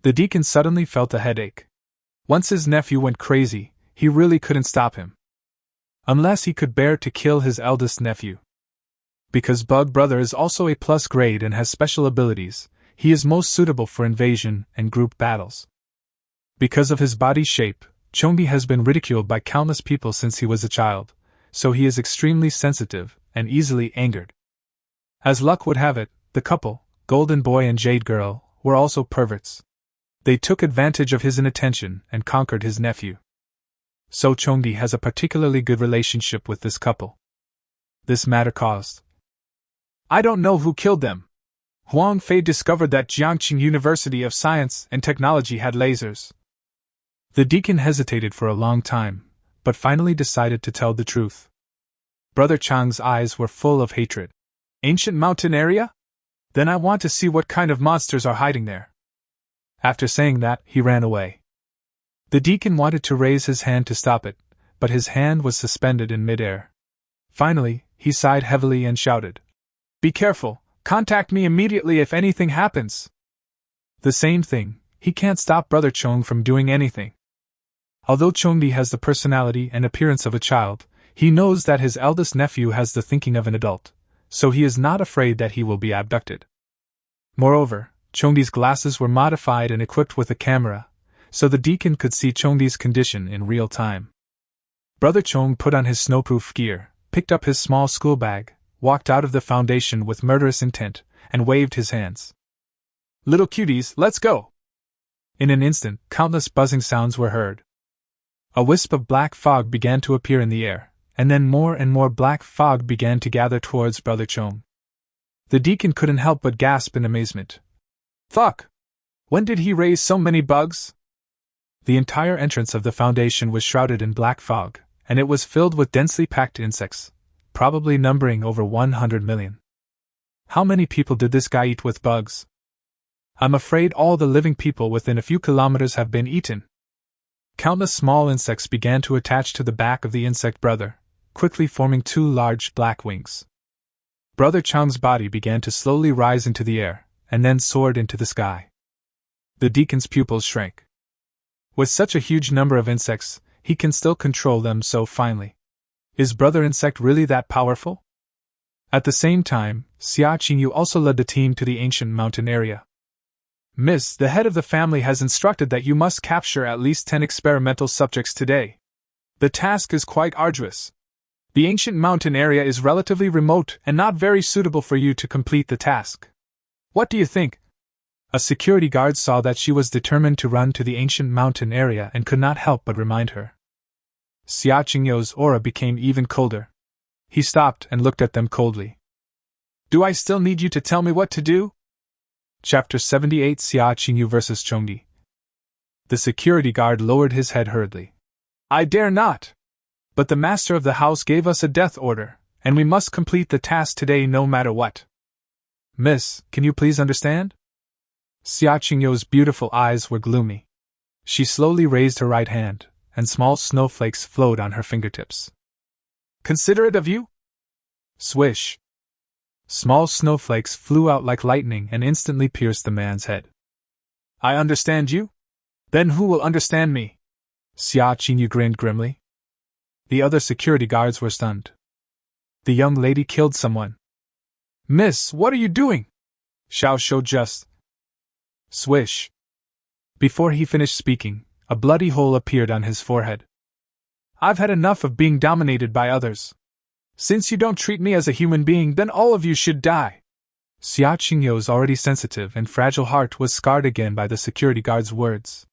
Speaker 1: The deacon suddenly felt a headache. Once his nephew went crazy, he really couldn't stop him. Unless he could bear to kill his eldest nephew. Because Bug Brother is also a plus grade and has special abilities, he is most suitable for invasion and group battles. Because of his body shape, Chongdi has been ridiculed by countless people since he was a child, so he is extremely sensitive and easily angered. As luck would have it, the couple, Golden Boy and Jade Girl, were also perverts. They took advantage of his inattention and conquered his nephew. So Chongdi has a particularly good relationship with this couple. This matter caused. "I don't know who killed them. Huang Fei discovered that Jiangqing University of Science and Technology had lasers." The deacon hesitated for a long time, but finally decided to tell the truth. Brother Chang's eyes were full of hatred. "Ancient mountain area? Then I want to see what kind of monsters are hiding there." After saying that, he ran away. The deacon wanted to raise his hand to stop it, but his hand was suspended in midair. Finally, he sighed heavily and shouted, "Be careful, contact me immediately if anything happens." The same thing, he can't stop Brother Chong from doing anything. Although Chongdi has the personality and appearance of a child, he knows that his eldest nephew has the thinking of an adult, so he is not afraid that he will be abducted. Moreover, Chongdi's glasses were modified and equipped with a camera, so the deacon could see Chongdi's condition in real time. Brother Chong put on his snowproof gear, picked up his small school bag, walked out of the foundation with murderous intent, and waved his hands. "Little cuties, let's go!" In an instant, countless buzzing sounds were heard. A wisp of black fog began to appear in the air, and then more and more black fog began to gather towards Brother Chong. The deacon couldn't help but gasp in amazement. "Fuck! When did he raise so many bugs?" The entire entrance of the foundation was shrouded in black fog, and it was filled with densely packed insects, probably numbering over 100 million. How many people did this guy eat with bugs? I'm afraid all the living people within a few kilometers have been eaten. Countless small insects began to attach to the back of the insect brother, quickly forming 2 large black wings. Brother Chang's body began to slowly rise into the air, and then soared into the sky. The deacon's pupils shrank. With such a huge number of insects, he can still control them so finely. Is Brother Insect really that powerful? At the same time, Xia Qingyu also led the team to the ancient mountain area. "Miss, the head of the family has instructed that you must capture at least 10 experimental subjects today. The task is quite arduous. The ancient mountain area is relatively remote and not very suitable for you to complete the task. What do you think?" A security guard saw that she was determined to run to the ancient mountain area and could not help but remind her. Xia Qingyu's aura became even colder. He stopped and looked at them coldly. "Do I still need you to tell me what to do?" Chapter 78 Xia Qingyu vs. Chongdi. The security guard lowered his head hurriedly. "I dare not! But the master of the house gave us a death order, And we must complete the task today no matter what. Miss, can you please understand? Xia Qingyo's beautiful eyes were gloomy. She slowly raised her right hand, and small snowflakes flowed on her fingertips. Considerate of you? Swish. Small snowflakes flew out like lightning and instantly pierced the man's head. I understand you? Then who will understand me? Xia Qingyu grinned grimly. The other security guards were stunned. The young lady killed someone. Miss, what are you doing? Xiao Shou just. Swish. Before he finished speaking, a bloody hole appeared on his forehead. I've had enough of being dominated by others. Since you don't treat me as a human being, then all of you should die. Xia Qingyo's already sensitive and fragile heart was scarred again by the security guard's words.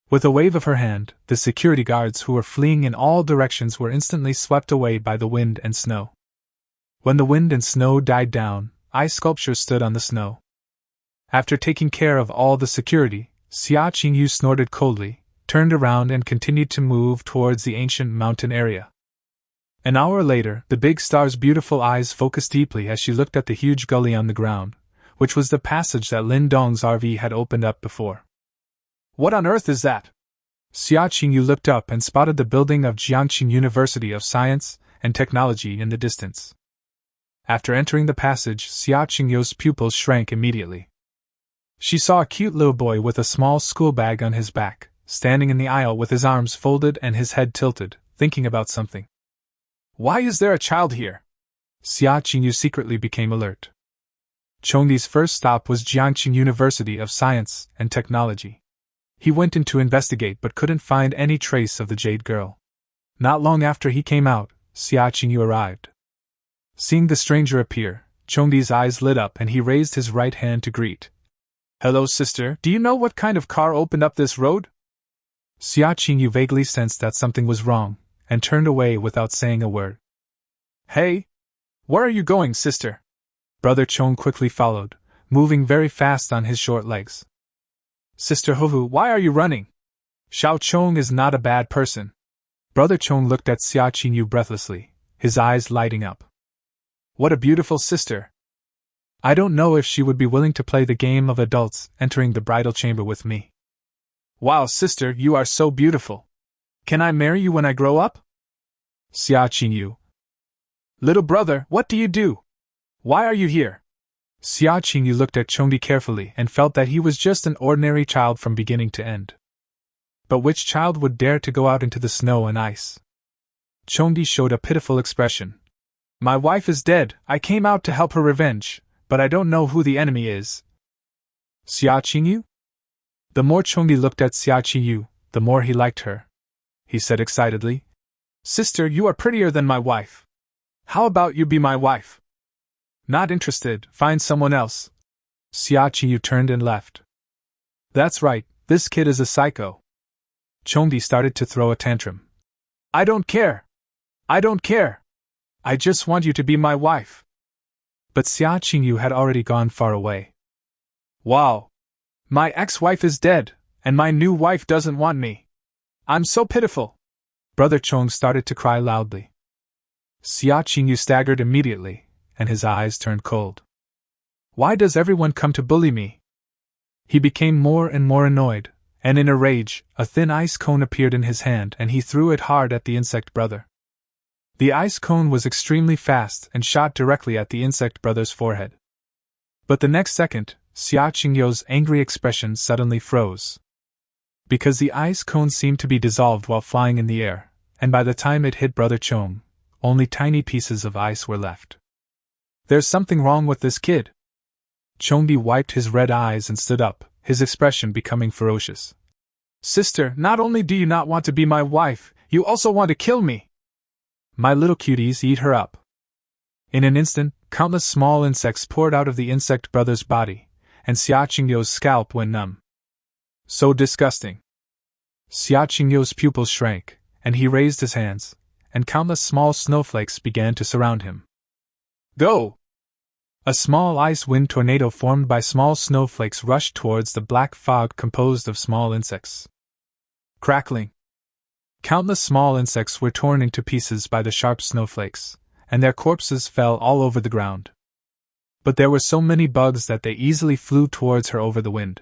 Speaker 1: With a wave of her hand, the security guards who were fleeing in all directions were instantly swept away by the wind and snow. When the wind and snow died down, ice sculptures stood on the snow. After taking care of all the security, Xia Qingyu snorted coldly, turned around and continued to move towards the ancient mountain area. An hour later, the big star's beautiful eyes focused deeply as she looked at the huge gully on the ground, which was the passage that Lin Dong's RV had opened up before. What on earth is that? Xia Qingyu looked up and spotted the building of Jiangqing University of Science and Technology in the distance. After entering the passage, Xia Qingyu's pupils shrank immediately. She saw a cute little boy with a small school bag on his back, standing in the aisle with his arms folded and his head tilted, thinking about something. Why is there a child here? Xia Qingyu secretly became alert. Chongdi's first stop was Jiangqing University of Science and Technology. He went in to investigate but couldn't find any trace of the Jade Girl. Not long after he came out, Xia Qingyu arrived. Seeing the stranger appear, Chongdi's eyes lit up and he raised his right hand to greet. Hello, sister, do you know what kind of car opened up this road? Xia Qingyu vaguely sensed that something was wrong, and turned away without saying a word. Hey! Where are you going, sister? Brother Chong quickly followed, moving very fast on his short legs. Sister Hovu, why are you running? Xiao Chong is not a bad person. Brother Chong looked at Xia Qingyu breathlessly, his eyes lighting up. What a beautiful sister! I don't know if she would be willing to play the game of adults entering the bridal chamber with me. Wow, sister, you are so beautiful. Can I marry you when I grow up? Xia Qingyu. Little brother, what do you do? Why are you here? Xia Qingyu looked at Chongdi carefully and felt that he was just an ordinary child from beginning to end. But which child would dare to go out into the snow and ice? Chongdi showed a pitiful expression. My wife is dead, I came out to help her revenge, but I don't know who the enemy is. Xia Qingyu? The more Chongdi looked at Xia Qingyu, the more he liked her. He said excitedly. Sister, you are prettier than my wife. How about you be my wife? Not interested, find someone else. Xia Qingyu turned and left. That's right, this kid is a psycho. Chongdi started to throw a tantrum. I don't care. I don't care. I just want you to be my wife. But Xia Qingyu had already gone far away. Wow. My ex-wife is dead, and my new wife doesn't want me. I'm so pitiful. Brother Chong started to cry loudly. Xia Qingyu staggered immediately, and his eyes turned cold. Why does everyone come to bully me? He became more and more annoyed, and in a rage, a thin ice cone appeared in his hand and he threw it hard at the insect brother. The ice cone was extremely fast and shot directly at the insect brother's forehead. But the next second, Xia Qingyu's angry expression suddenly froze. Because the ice cone seemed to be dissolved while flying in the air, and by the time it hit Brother Chong, only tiny pieces of ice were left. There's something wrong with this kid. Chongdi wiped his red eyes and stood up, his expression becoming ferocious. Sister, not only do you not want to be my wife, you also want to kill me. My little cuties, eat her up. In an instant, countless small insects poured out of the insect brother's body, and Xia Qingyu's scalp went numb. So disgusting. Xia Qingyu's pupils shrank, and he raised his hands, and countless small snowflakes began to surround him. Go! A small ice wind tornado formed by small snowflakes rushed towards the black fog composed of small insects. Crackling. Countless small insects were torn into pieces by the sharp snowflakes, and their corpses fell all over the ground. But there were so many bugs that they easily flew towards her over the wind.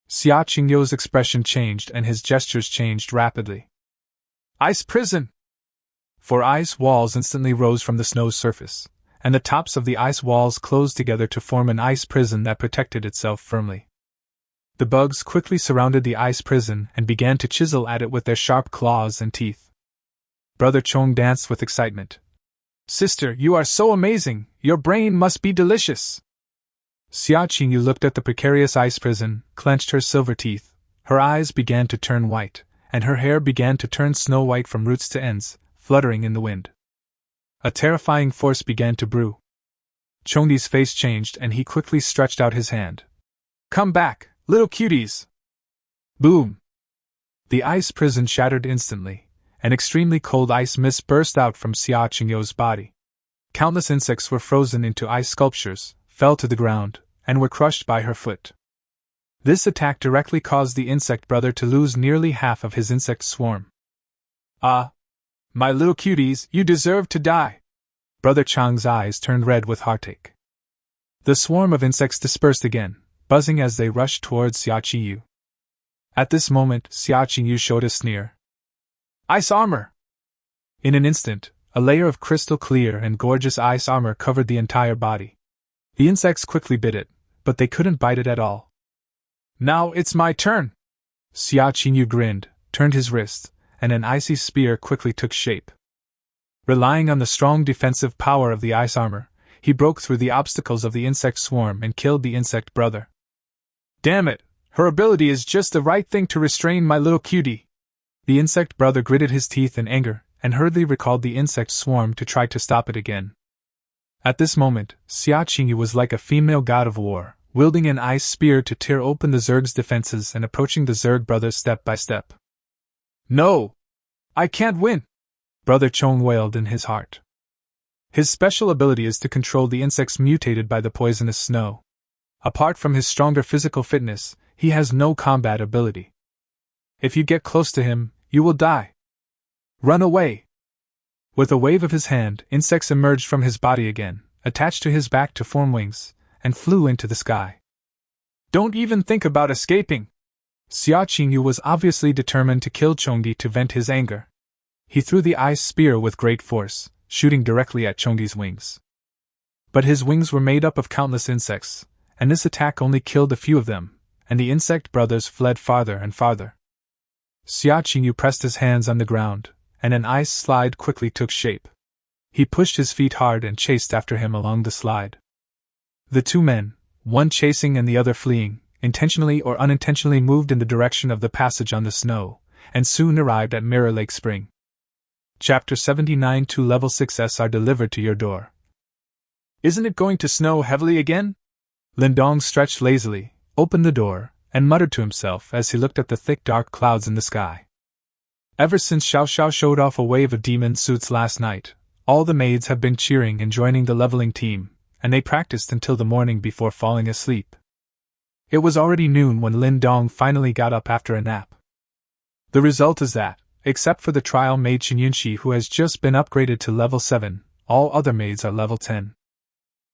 Speaker 1: Xia Qingyu's expression changed and his gestures changed rapidly. Ice prison! 4 ice walls instantly rose from the snow's surface, and the tops of the ice walls closed together to form an ice prison that protected itself firmly. The bugs quickly surrounded the ice prison and began to chisel at it with their sharp claws and teeth. Brother Chong danced with excitement. Sister, you are so amazing! Your brain must be delicious! Xia Qingyu looked at the precarious ice prison, clenched her silver teeth, her eyes began to turn white, and her hair began to turn snow white from roots to ends, fluttering in the wind. A terrifying force began to brew. Chongdi's face changed and he quickly stretched out his hand. Come back, little cuties! Boom! The ice prison shattered instantly. An extremely cold ice mist burst out from Xia Qingyu's body. Countless insects were frozen into ice sculptures, fell to the ground, and were crushed by her foot. This attack directly caused the insect brother to lose nearly half of his insect swarm. Ah! My little cuties, you deserve to die! Brother Chang's eyes turned red with heartache. The swarm of insects dispersed again, buzzing as they rushed towards Xia Qingyu. At this moment, Xia Qingyu showed a sneer. Ice armor! In an instant, a layer of crystal clear and gorgeous ice armor covered the entire body. The insects quickly bit it, but they couldn't bite it at all. Now it's my turn! Xia Qingyu grinned, turned his wrist, and an icy spear quickly took shape. Relying on the strong defensive power of the ice armor, he broke through the obstacles of the insect swarm and killed the insect brother. Damn it! Her ability is just the right thing to restrain my little cutie! The insect brother gritted his teeth in anger, and hurriedly recalled the insect swarm to try to stop it again. At this moment, Xia Qingyu was like a female god of war, wielding an ice spear to tear open the Zerg's defenses and approaching the Zerg brothers step by step. No! I can't win! Brother Chong wailed in his heart. His special ability is to control the insects mutated by the poisonous snow. Apart from his stronger physical fitness, he has no combat ability. If you get close to him, you will die. Run away! With a wave of his hand, insects emerged from his body again, attached to his back to form wings, and flew into the sky. Don't even think about escaping! Xia Qingyu was obviously determined to kill Chongdi to vent his anger. He threw the ice spear with great force, shooting directly at Chongdi's wings. But his wings were made up of countless insects, and this attack only killed a few of them, and the insect brothers fled farther and farther. Xia Qingyu pressed his hands on the ground, and an ice slide quickly took shape. He pushed his feet hard and chased after him along the slide. The 2 men, one chasing and the other fleeing, intentionally or unintentionally moved in the direction of the passage on the snow, and soon arrived at Mirror Lake Spring. Chapter 79 2 Level 6s are delivered to your door. Isn't it going to snow heavily again? Lindong stretched lazily, opened the door, and muttered to himself as he looked at the thick dark clouds in the sky. Ever since Xiao Xiao showed off a wave of demon suits last night, all the maids have been cheering and joining the leveling team, and they practiced until the morning before falling asleep. It was already noon when Lin Dong finally got up after a nap. The result is that, except for the trial maid Shinyunshi who has just been upgraded to level 7, all other maids are level 10.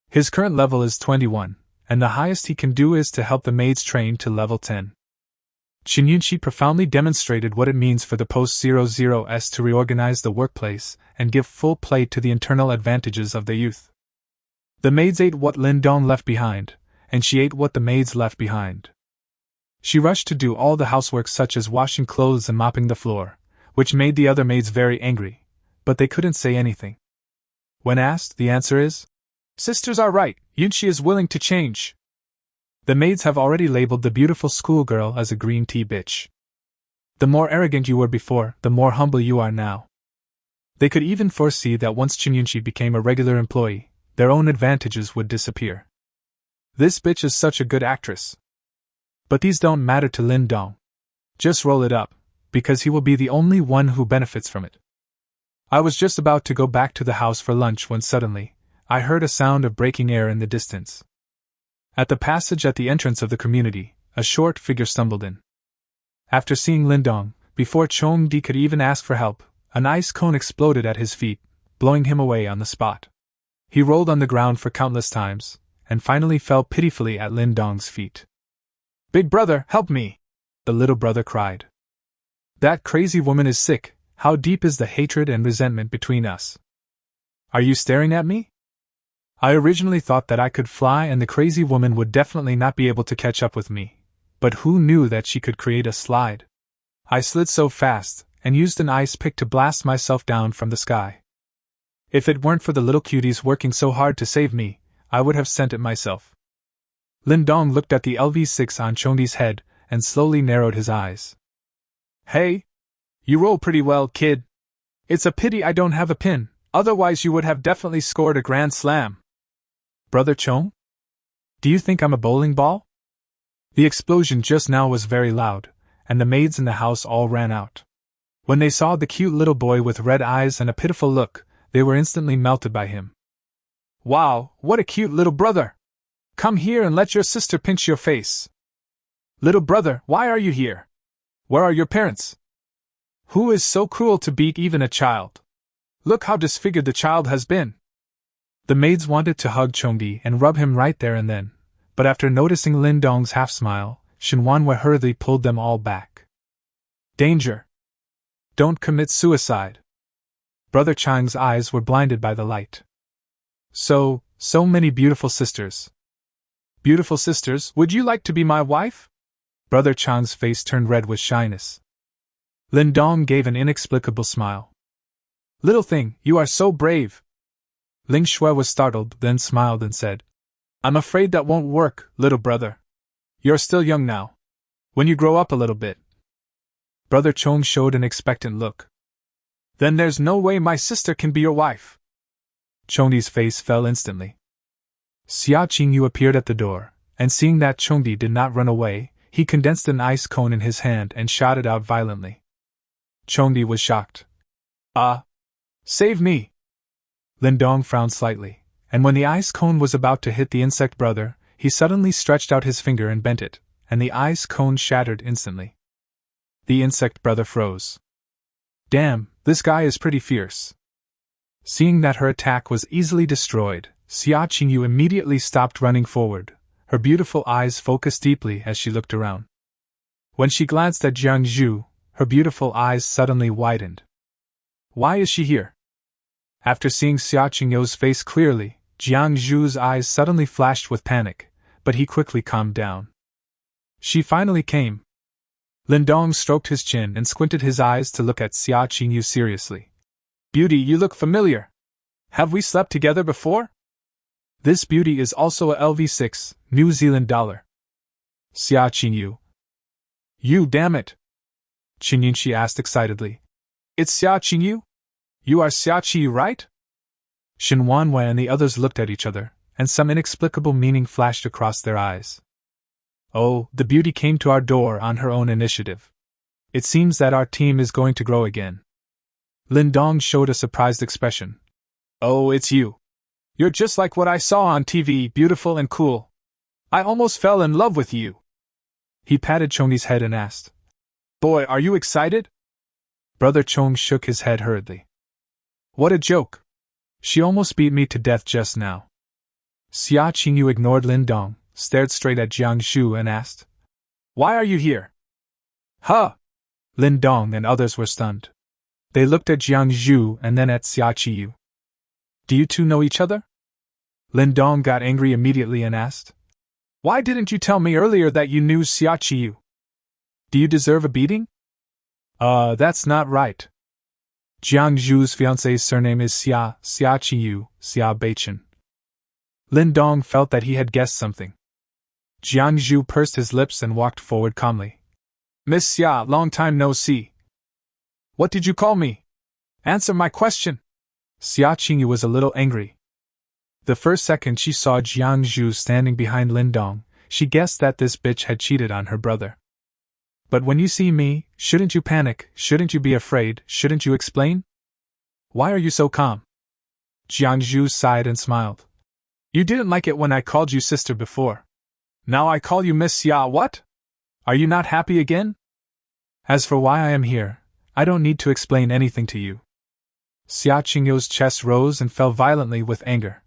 Speaker 1: His current level is 21, and the highest he can do is to help the maids train to level 10. Shinyunshi profoundly demonstrated what it means for the post-00s to reorganize the workplace and give full play to the internal advantages of the youth. The maids ate what Lin Dong left behind, and she ate what the maids left behind. She rushed to do all the housework such as washing clothes and mopping the floor, which made the other maids very angry, but they couldn't say anything. When asked, the answer is, "Sisters are right, Yunshi is willing to change." The maids have already labeled the beautiful schoolgirl as a green tea bitch. The more arrogant you were before, the more humble you are now. They could even foresee that once Chinyunshi became a regular employee, their own advantages would disappear. This bitch is such a good actress. But these don't matter to Lin Dong. Just roll it up, because he will be the only one who benefits from it. I was just about to go back to the house for lunch when suddenly, I heard a sound of breaking air in the distance. At the passage at the entrance of the community, a short figure stumbled in. After seeing Lindong, before Chong Di could even ask for help, an ice cone exploded at his feet, blowing him away on the spot. He rolled on the ground for countless times, and finally fell pitifully at Lin Dong's feet. "Big brother, help me!" the little brother cried. "That crazy woman is sick. How deep is the hatred and resentment between us? Are you staring at me? I originally thought that I could fly and the crazy woman would definitely not be able to catch up with me, but who knew that she could create a slide? I slid so fast, and used an ice pick to blast myself down from the sky. If it weren't for the little cuties working so hard to save me, I would have sent it myself." Lindong looked at the LV6 on Chongdi's head, and slowly narrowed his eyes. "Hey! You roll pretty well, kid. It's a pity I don't have a pin, otherwise you would have definitely scored a grand slam." "Brother Chong? Do you think I'm a bowling ball?" The explosion just now was very loud, and the maids in the house all ran out. When they saw the cute little boy with red eyes and a pitiful look, they were instantly melted by him. "Wow, what a cute little brother! Come here and let your sister pinch your face. Little brother, why are you here? Where are your parents? Who is so cruel to beat even a child? Look how disfigured the child has been." The maids wanted to hug Chongdi and rub him right there and then, but after noticing Lin Dong's half-smile, Shinuan hurriedly pulled them all back. "Danger! Don't commit suicide." Brother Chang's eyes were blinded by the light. So many beautiful sisters. "Beautiful sisters, would you like to be my wife?" Brother Chang's face turned red with shyness. Lindong gave an inexplicable smile. "Little thing, you are so brave." Ling Shui was startled, then smiled and said, "I'm afraid that won't work, little brother. You're still young now. When you grow up a little bit." Brother Chong showed an expectant look. "Then there's no way my sister can be your wife." Chongdi's face fell instantly. Xia Qingyu appeared at the door, and seeing that Chongdi did not run away, he condensed an ice cone in his hand and shot it out violently. Chongdi was shocked. Save me!" Lindong frowned slightly, and when the ice cone was about to hit the insect brother, he suddenly stretched out his finger and bent it, and the ice cone shattered instantly. The insect brother froze. "Damn, this guy is pretty fierce." Seeing that her attack was easily destroyed, Xia Qingyu immediately stopped running forward, her beautiful eyes focused deeply as she looked around. When she glanced at Jiang Zhu, her beautiful eyes suddenly widened. Why is she here? After seeing Xia Qingyu's face clearly, Jiang Zhu's eyes suddenly flashed with panic, but he quickly calmed down. She finally came. Lindong stroked his chin and squinted his eyes to look at Xia Qingyu seriously. "Beauty, you look familiar. Have we slept together before?" "This beauty is also a LV6, New Zealand dollar." "Xia Qingyu." "You, damn it!" Qingyunxi asked excitedly. "It's Xia Qingyu? You are Xia Qingyu, right?" Shinuan and the others looked at each other, and some inexplicable meaning flashed across their eyes. "Oh, the beauty came to our door on her own initiative. It seems that our team is going to grow again." Lindong showed a surprised expression. "Oh, it's you. You're just like what I saw on TV, beautiful and cool. I almost fell in love with you." He patted Chongdi's head and asked, "Boy, are you excited?" Brother Chong shook his head hurriedly. "What a joke. She almost beat me to death just now." Xia Qingyu ignored Lindong, stared straight at Jiang Zhu and asked, "Why are you here?" "Huh!" Lindong and others were stunned. They looked at Jiang Zhu and then at Xia Qingyu. "Do you two know each other?" Lindong got angry immediately and asked, "Why didn't you tell me earlier that you knew Xia Qingyu? Do you deserve a beating?" That's not right. Jiang Zhu's fiancée's surname is Xia Qingyu, Xia Beichen." Lindong felt that he had guessed something. Jiang Zhu pursed his lips and walked forward calmly. "Miss Xia, long time no see. What did you call me? Answer my question." Xia Qingyu was a little angry. The first second she saw Jiang Zhu standing behind Lindong, she guessed that this bitch had cheated on her brother. "But when you see me, shouldn't you panic, shouldn't you be afraid, shouldn't you explain? Why are you so calm?" Jiang Zhu sighed and smiled. "You didn't like it when I called you sister before. Now I call you Miss Xia, what? Are you not happy again? As for why I am here, I don't need to explain anything to you. Xia Qingyu's chest rose and fell violently with anger.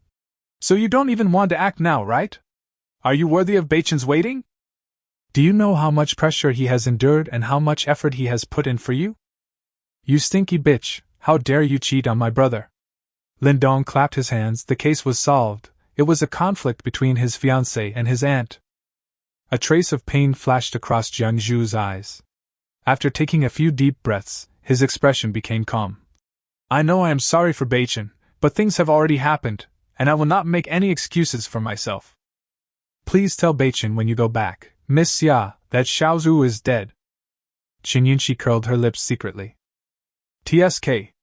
Speaker 1: So you don't even want to act now, right? Are you worthy of Beichen's waiting? Do you know how much pressure he has endured and how much effort he has put in for you? You stinky bitch, how dare you cheat on my brother? Lindong clapped his hands. The case was solved. It was a conflict between his fiancée and his aunt. A trace of pain flashed across Jiang Zhu's eyes. After taking a few deep breaths, his expression became calm. I know I am sorry for Beichen, but things have already happened, and I will not make any excuses for myself. Please tell Beichen when you go back, Miss Xia, that Xiaozhu is dead. Qin Yunxi curled her lips secretly. TSK.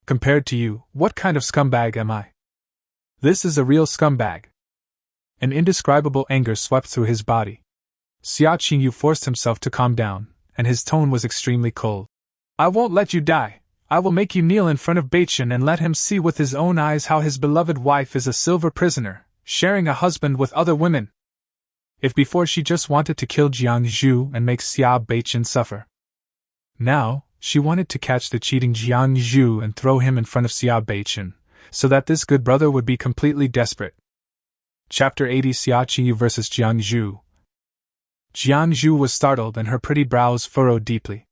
Speaker 1: Compared to you, what kind of scumbag am I? This is a real scumbag. An indescribable anger swept through his body. Xia Qingyu forced himself to calm down, and his tone was extremely cold. I won't let you die. I will make you kneel in front of Beichen and let him see with his own eyes how his beloved wife is a silver prisoner, sharing a husband with other women. If before she just wanted to kill Jiang Zhu and make Xia Beichen suffer, now she wanted to catch the cheating Jiang Zhu and throw him in front of Xia Beichen, so that this good brother would be completely desperate. Chapter 80 Xia Qingyu vs. Jiang Zhu. Jiang Zhu was startled and her pretty brows furrowed deeply.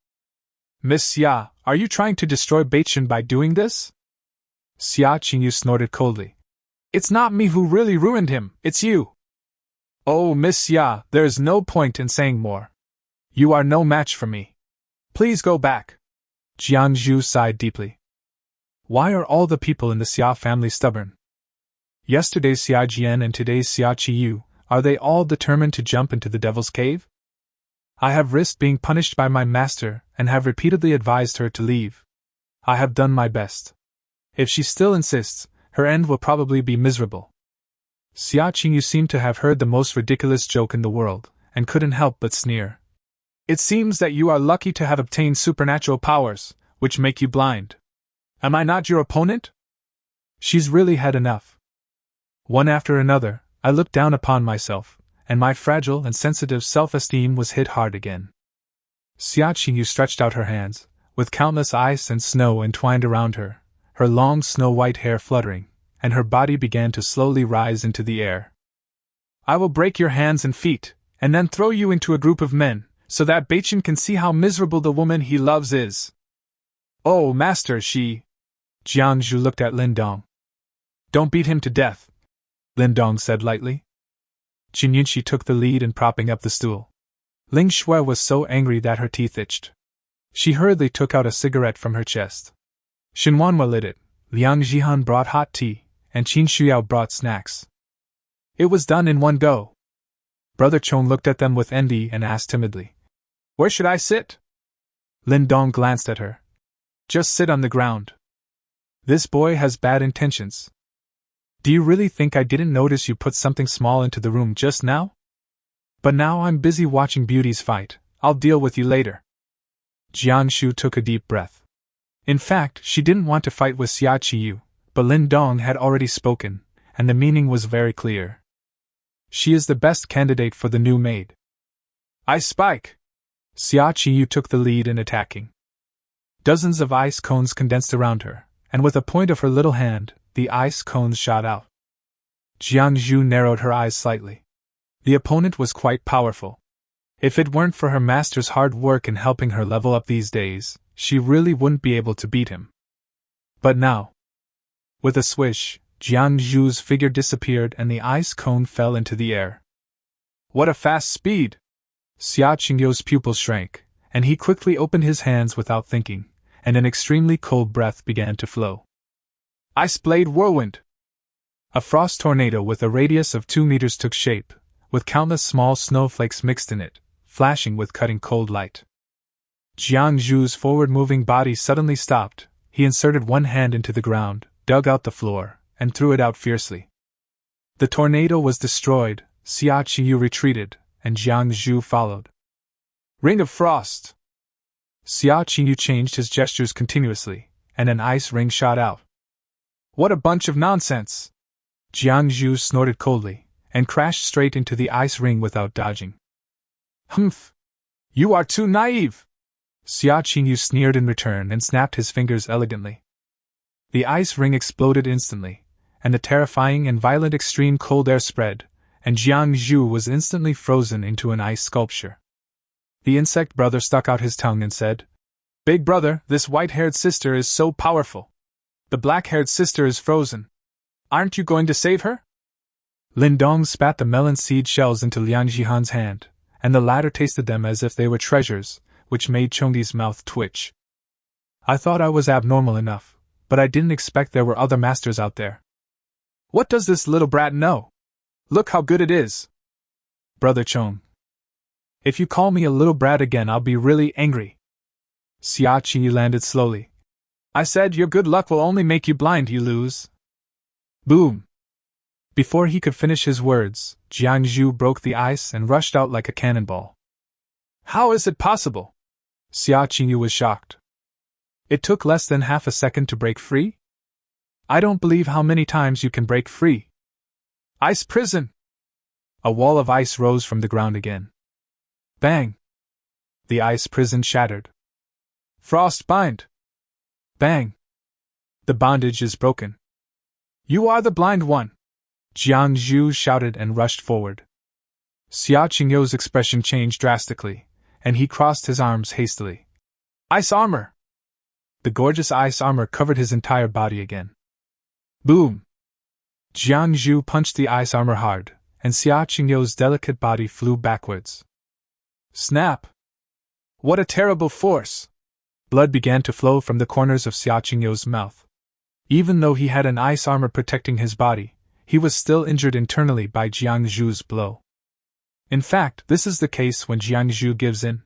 Speaker 1: Miss Xia, are you trying to destroy Beichen by doing this? Xia Qingyu snorted coldly. It's not me who really ruined him, it's you. Oh, Miss Xia, there is no point in saying more. You are no match for me. Please go back. Jiang Zhu sighed deeply. Why are all the people in the Xia family stubborn? Yesterday's Xia Jian and today's Xia Qiyu, are they all determined to jump into the devil's cave? I have risked being punished by my master and have repeatedly advised her to leave. I have done my best. If she still insists, her end will probably be miserable. Xia Qingyu seemed to have heard the most ridiculous joke in the world, and couldn't help but sneer. It seems that you are lucky to have obtained supernatural powers, which make you blind. Am I not your opponent? She's really had enough. One after another, I looked down upon myself, and my fragile and sensitive self-esteem was hit hard again. Xia Qingyu stretched out her hands, with countless ice and snow entwined around her, her long snow-white hair fluttering, and her body began to slowly rise into the air. I will break your hands and feet, and then throw you into a group of men, so that Beichen can see how miserable the woman he loves is. Oh, master, she... Jiang Zhu looked at Lin Dong. Don't beat him to death, Lin Dong said lightly. Qin Yunxi took the lead in propping up the stool. Ling Shui was so angry that her teeth itched. She hurriedly took out a cigarette from her chest. Shinuan lit it, Liang Jihan brought hot tea, and Qin Shuyao brought snacks. It was done in one go. Brother Chong looked at them with envy and asked timidly, Where should I sit? Lin Dong glanced at her. Just sit on the ground. This boy has bad intentions. Do you really think I didn't notice you put something small into the room just now? But now I'm busy watching beauties fight. I'll deal with you later. Jiang Shu took a deep breath. In fact, she didn't want to fight with Xia Qiyu, but Lin Dong had already spoken, and the meaning was very clear. She is the best candidate for the new maid. I spike! Xia Qiyu took the lead in attacking. Dozens of ice cones condensed around her, and with a point of her little hand, the ice cones shot out. Jiang Zhu narrowed her eyes slightly. The opponent was quite powerful. If it weren't for her master's hard work in helping her level up these days, she really wouldn't be able to beat him. But now... With a swish, Jiang Zhu's figure disappeared and the ice cone fell into the air. What a fast speed! Xia Qingyu's pupils shrank, and he quickly opened his hands without thinking, and an extremely cold breath began to flow. Ice Blade Whirlwind! A frost tornado with a radius of 2 meters took shape, with countless small snowflakes mixed in it, flashing with cutting cold light. Jiang Zhu's forward-moving body suddenly stopped. He inserted one hand into the ground, dug out the floor, and threw it out fiercely. The tornado was destroyed, Xia Qiyu retreated, and Jiang Zhu followed. Ring of Frost! Xia Qiyu changed his gestures continuously, and an ice ring shot out. What a bunch of nonsense! Jiang Zhu snorted coldly, and crashed straight into the ice ring without dodging. Humph! You are too naive! Xia Qingyu sneered in return and snapped his fingers elegantly. The ice ring exploded instantly, and the terrifying and violent extreme cold air spread, and Jiang Zhu was instantly frozen into an ice sculpture. The insect brother stuck out his tongue and said, "Big brother, this white-haired sister is so powerful. The black-haired sister is frozen. Aren't you going to save her?" Lindong spat the melon seed shells into Liang Jihan's hand, and the latter tasted them as if they were treasures, which made Chengdi's mouth twitch. "I thought I was abnormal enough, but I didn't expect there were other masters out there. What does this little brat know? Look how good it is." "Brother Chong, if you call me a little brat again, I'll be really angry." Xia Qi landed slowly. "I said your good luck will only make you blind, you lose." Boom! Before he could finish his words, Jiang Zhu broke the ice and rushed out like a cannonball. "How is it possible?" Xia Qingyu was shocked. "It took less than half a second to break free? I don't believe how many times you can break free." "Ice prison!" A wall of ice rose from the ground again. Bang! The ice prison shattered. "Frost bind!" Bang! The bondage is broken. "You are the blind one!" Jiang Zhu shouted and rushed forward. Xia Qingyu's expression changed drastically, and he crossed his arms hastily. "Ice armor!" The gorgeous ice armor covered his entire body again. Boom! Jiang Zhu punched the ice armor hard, and Xia Qingyu's delicate body flew backwards. Snap! What a terrible force! Blood began to flow from the corners of Xia Qingyu's mouth. Even though he had an ice armor protecting his body, he was still injured internally by Jiang Zhu's blow. In fact, this is the case when Jiang Zhu gives in.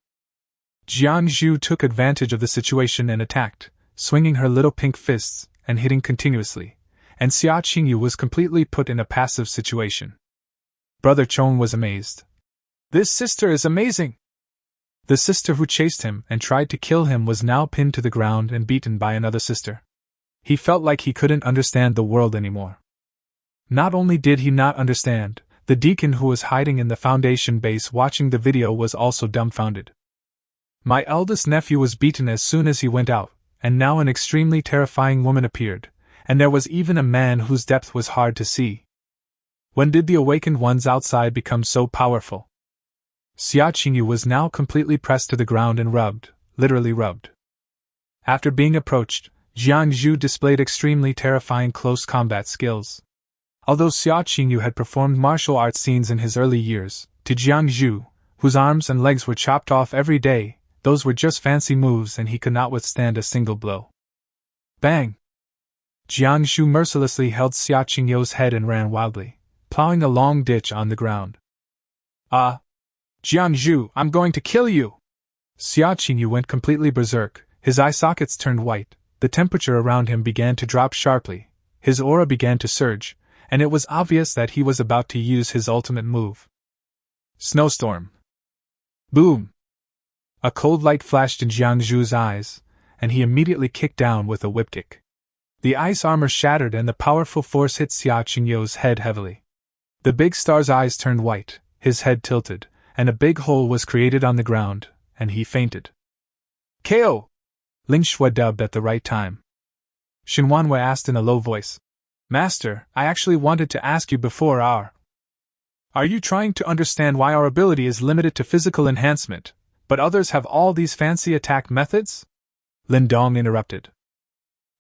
Speaker 1: Jiang Zhu took advantage of the situation and attacked, swinging her little pink fists and hitting continuously, and Xia Qingyu was completely put in a passive situation. Brother Chong was amazed. "This sister is amazing!" The sister who chased him and tried to kill him was now pinned to the ground and beaten by another sister. He felt like he couldn't understand the world anymore. Not only did he not understand, the deacon who was hiding in the Foundation base watching the video was also dumbfounded. My eldest nephew was beaten as soon as he went out, and now an extremely terrifying woman appeared, and there was even a man whose depth was hard to see. When did the awakened ones outside become so powerful? Xia Qingyu was now completely pressed to the ground and rubbed, literally rubbed. After being approached, Jiang Zhu displayed extremely terrifying close combat skills. Although Xia Qingyu had performed martial arts scenes in his early years, to Jiang Zhu, whose arms and legs were chopped off every day, those were just fancy moves and he could not withstand a single blow. Bang! Jiang Zhu mercilessly held Xia Qingyu's head and ran wildly, plowing a long ditch on the ground. "Ah! Jiang Zhu, I'm going to kill you!" Xia Qingyu went completely berserk, his eye sockets turned white, the temperature around him began to drop sharply, his aura began to surge, and it was obvious that he was about to use his ultimate move. Snowstorm. Boom! A cold light flashed in Jiang Zhu's eyes, and he immediately kicked down with a whip kick. The ice armor shattered and the powerful force hit Xia Qingyu's head heavily. The big star's eyes turned white, his head tilted, and a big hole was created on the ground, and he fainted. "KO!" Ling Shui dubbed at the right time. Shinuan asked in a low voice, "Master, I actually wanted to ask you before Are you trying to understand why our ability is limited to physical enhancement, but others have all these fancy attack methods?" Lindong interrupted.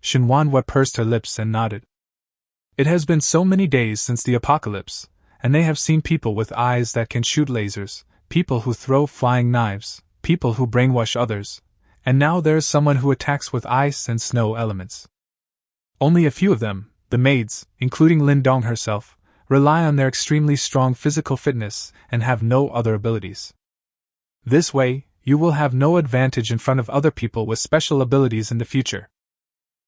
Speaker 1: Shinuan pursed her lips and nodded. It has been so many days since the apocalypse, and they have seen people with eyes that can shoot lasers, people who throw flying knives, people who brainwash others, and now there is someone who attacks with ice and snow elements. Only a few of them, the maids, including Lin Dong herself, rely on their extremely strong physical fitness and have no other abilities. This way, you will have no advantage in front of other people with special abilities in the future.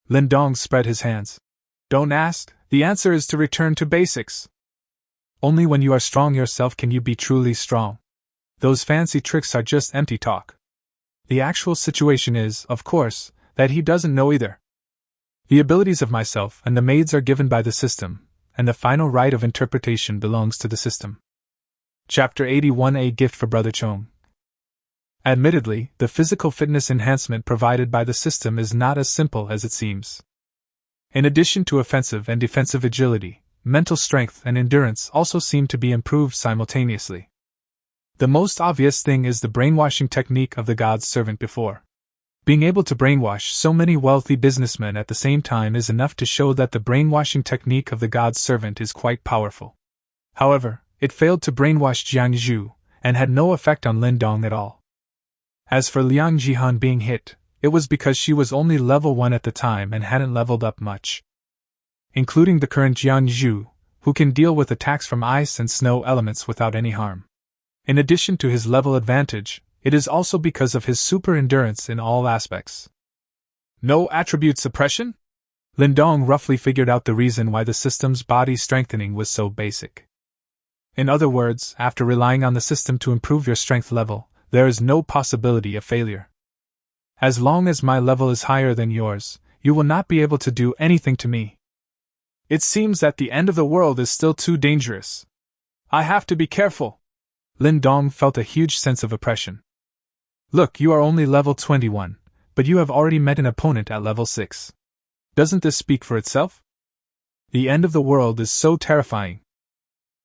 Speaker 1: Lindong spread his hands. "Don't ask, the answer is to return to basics. Only when you are strong yourself can you be truly strong. Those fancy tricks are just empty talk. The actual situation is, of course, that he doesn't know either. The abilities of myself and the maids are given by the system, and the final right of interpretation belongs to the system." Chapter 81: A Gift for Brother Chong. Admittedly, the physical fitness enhancement provided by the system is not as simple as it seems. In addition to offensive and defensive agility, mental strength and endurance also seem to be improved simultaneously. The most obvious thing is the brainwashing technique of the god's servant before. Being able to brainwash so many wealthy businessmen at the same time is enough to show that the brainwashing technique of the god's servant is quite powerful. However, it failed to brainwash Jiang Zhu, and had no effect on Lin Dong at all. As for Liang Jihan being hit, it was because she was only level 1 at the time and hadn't leveled up much. Including the current Jiang Zhu, who can deal with attacks from ice and snow elements without any harm. In addition to his level advantage, it is also because of his super endurance in all aspects. No attribute suppression? Lindong roughly figured out the reason why the system's body strengthening was so basic. In other words, after relying on the system to improve your strength level, there is no possibility of failure. As long as my level is higher than yours, you will not be able to do anything to me. It seems that the end of the world is still too dangerous. I have to be careful. Lin Dong felt a huge sense of oppression. Look, you are only level 21, but you have already met an opponent at level 6. Doesn't this speak for itself? The end of the world is so terrifying.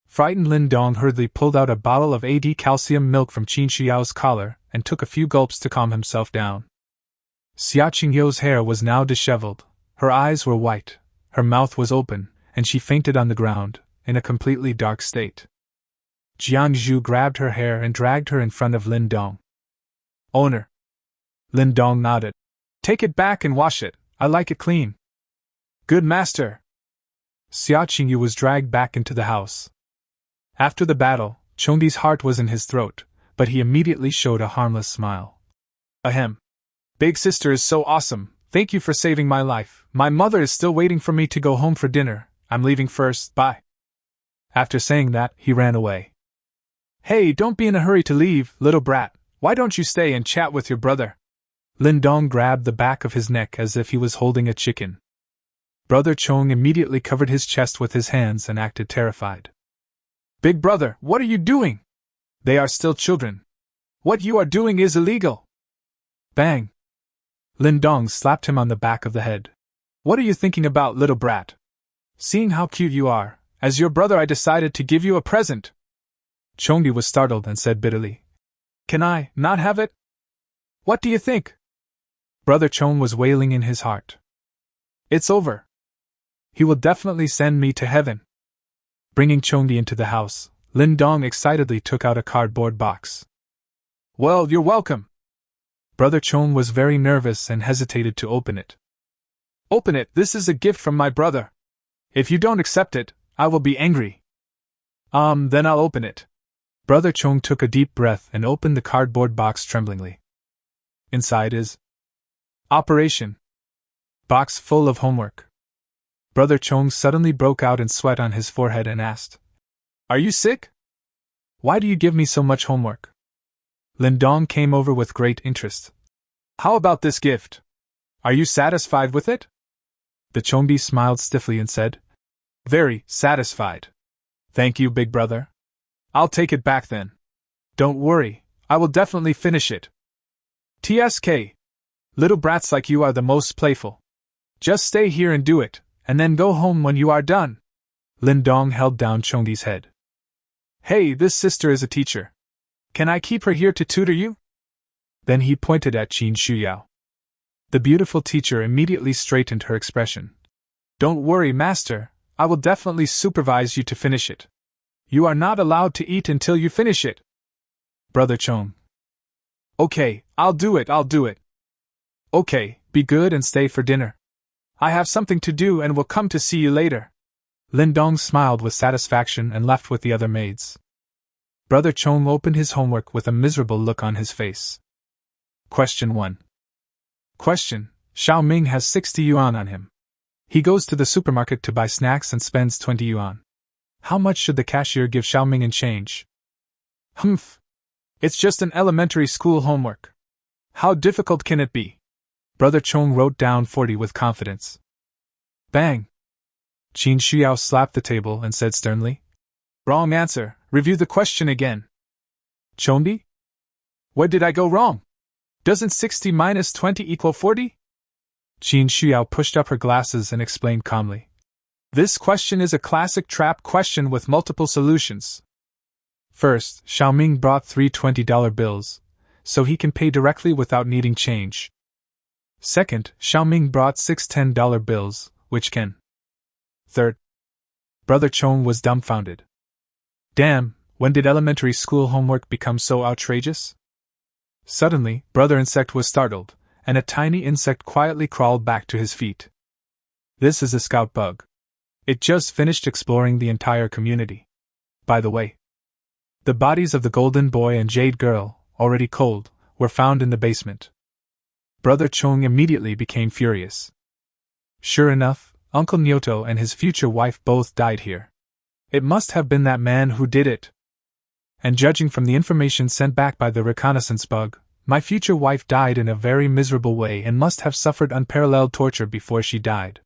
Speaker 1: Frightened Lin Dong hurriedly pulled out a bottle of AD calcium milk from Qin Shiyao's collar and took a few gulps to calm himself down. Xia Qingyo's hair was now disheveled, her eyes were white, her mouth was open, and she fainted on the ground, in a completely dark state. Jiang Zhu grabbed her hair and dragged her in front of Lin Dong. Owner. Lin Dong nodded. Take it back and wash it, I like it clean. Good master. Xia Qingyu was dragged back into the house. After the battle, Chongdi's heart was in his throat, but he immediately showed a harmless smile. Ahem. Big sister is so awesome, thank you for saving my life. My mother is still waiting for me to go home for dinner, I'm leaving first, bye. After saying that, he ran away. Hey, don't be in a hurry to leave, little brat, why don't you stay and chat with your brother? Lin Dong grabbed the back of his neck as if he was holding a chicken. Brother Chong immediately covered his chest with his hands and acted terrified. Big brother, what are you doing? They are still children. What you are doing is illegal. Bang! Lin Dong slapped him on the back of the head. What are you thinking about, little brat? Seeing how cute you are, as your brother I decided to give you a present. Chongdi was startled and said bitterly. Can I not have it? What do you think? Brother Chong was wailing in his heart. It's over. He will definitely send me to heaven. Bringing Chongdi into the house, Lin Dong excitedly took out a cardboard box. Well, you're welcome. Brother Chong was very nervous and hesitated to open it. Open it, this is a gift from my brother. If you don't accept it, I will be angry. Then I'll open it. Brother Chong took a deep breath and opened the cardboard box tremblingly. Inside is Operation. Box full of homework. Brother Chong suddenly broke out in sweat on his forehead and asked, Are you sick? Why do you give me so much homework? Lin Dong came over with great interest. How about this gift? Are you satisfied with it? The Chongdi smiled stiffly and said, Very satisfied. Thank you, big brother. I'll take it back then. Don't worry, I will definitely finish it. TSK. Little brats like you are the most playful. Just stay here and do it, and then go home when you are done. Lin Dong held down Chongdi's head. Hey, this sister is a teacher. Can I keep her here to tutor you? Then he pointed at Qin Shuyao. The beautiful teacher immediately straightened her expression. Don't worry, master, I will definitely supervise you to finish it. You are not allowed to eat until you finish it. Brother Chong. Okay, I'll do it. Okay, be good and stay for dinner. I have something to do and will come to see you later. Lin Dong smiled with satisfaction and left with the other maids. Brother Chong opened his homework with a miserable look on his face. Question 1. Question: Xiao Ming has 60 yuan on him. He goes to the supermarket to buy snacks and spends 20 yuan. How much should the cashier give Xiao Ming in change? Humph. It's just an elementary school homework. How difficult can it be? Brother Chong wrote down 40 with confidence. Bang! Qin Shuyao slapped the table and said sternly, Wrong answer, review the question again. Chongdi? Where did I go wrong? Doesn't 60 minus 20 equal 40? Qin Shuyao pushed up her glasses and explained calmly. This question is a classic trap question with multiple solutions. First, Xiaoming brought 3 $20 bills, so he can pay directly without needing change. Second, Xiaoming brought 6 $10 bills, which can. Third. Brother Chong was dumbfounded. Damn, when did elementary school homework become so outrageous? Suddenly, Brother Insect was startled, and a tiny insect quietly crawled back to his feet. This is a scout bug. It just finished exploring the entire community. By the way, the bodies of the Golden Boy and Jade Girl, already cold, were found in the basement. Brother Chong immediately became furious. Sure enough, Uncle Nyoto and his future wife both died here. It must have been that man who did it. And judging from the information sent back by the reconnaissance bug, my future wife died in a very miserable way and must have suffered unparalleled torture before she died.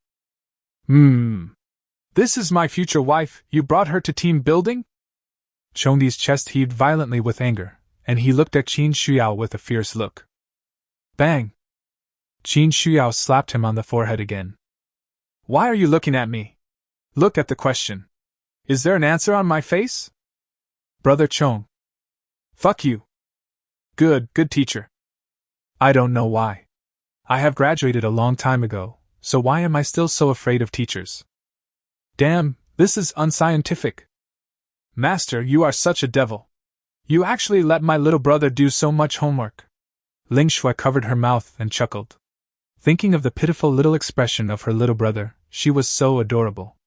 Speaker 1: This is my future wife, you brought her to team building? Chongdi's chest heaved violently with anger, and he looked at Qin Shuyao with a fierce look. Bang! Qin Shuyao slapped him on the forehead again. Why are you looking at me? Look at the question. Is there an answer on my face? Brother Chong. Fuck you. Good teacher. I don't know why. I have graduated a long time ago, so why am I still so afraid of teachers? Damn, this is unscientific. Master, you are such a devil. You actually let my little brother do so much homework. Ling Shui covered her mouth and chuckled. Thinking of the pitiful little expression of her little brother, she was so adorable.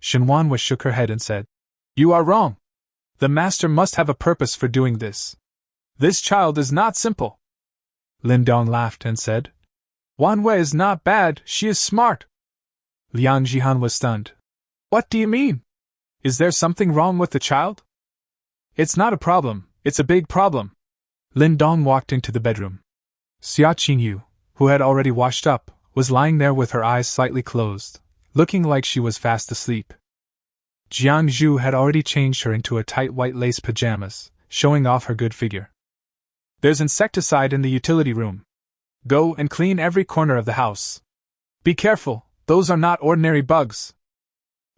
Speaker 1: Shinuan shook her head and said, You are wrong. The master must have a purpose for doing this. This child is not simple. Lindong laughed and said, Wanwei is not bad, she is smart. Liang Jihan was stunned. What do you mean? Is there something wrong with the child? It's not a problem, it's a big problem. Lindong walked into the bedroom. Xia Qingyu, who had already washed up, was lying there with her eyes slightly closed, looking like she was fast asleep. Jiang Zhu had already changed her into a tight white lace pajamas, showing off her good figure. There's insecticide in the utility room. Go and clean every corner of the house. Be careful, those are not ordinary bugs.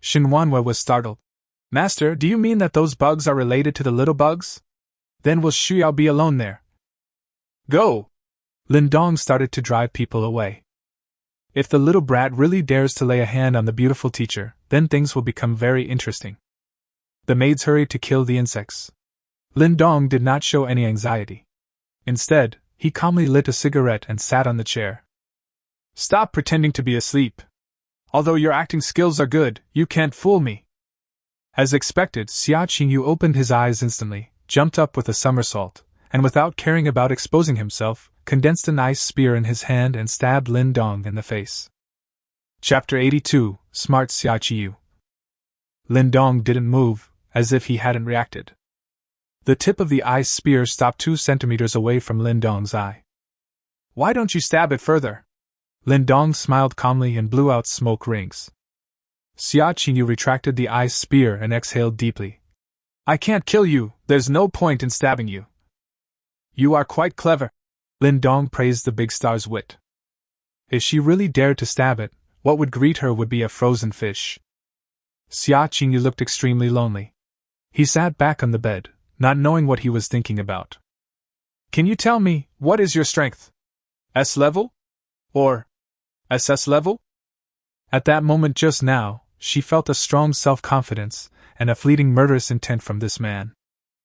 Speaker 1: Shinuan was startled. Master, do you mean that those bugs are related to the little bugs? Then will Shuyao be alone there? Go! Lindong started to drive people away. If the little brat really dares to lay a hand on the beautiful teacher, then things will become very interesting. The maids hurried to kill the insects. Lindong did not show any anxiety. Instead, he calmly lit a cigarette and sat on the chair. Stop pretending to be asleep. Although your acting skills are good, you can't fool me. As expected, Xia Qingyu opened his eyes instantly, jumped up with a somersault, and without caring about exposing himself, condensed an ice spear in his hand and stabbed Lin Dong in the face. Chapter 82, Smart Xia Qingyu. Lin Dong didn't move, as if he hadn't reacted. The tip of the ice spear stopped 2 centimeters away from Lin Dong's eye. Why don't you stab it further? Lin Dong smiled calmly and blew out smoke rings. Xia Qingyu retracted the ice spear and exhaled deeply. I can't kill you, there's no point in stabbing you. You are quite clever. Lin Dong praised the big star's wit. If she really dared to stab it, what would greet her would be a frozen fish. Xia Qingyu looked extremely lonely. He sat back on the bed, not knowing what he was thinking about. Can you tell me, what is your strength? S level? Or SS level? At that moment just now, she felt a strong self-confidence and a fleeting murderous intent from this man.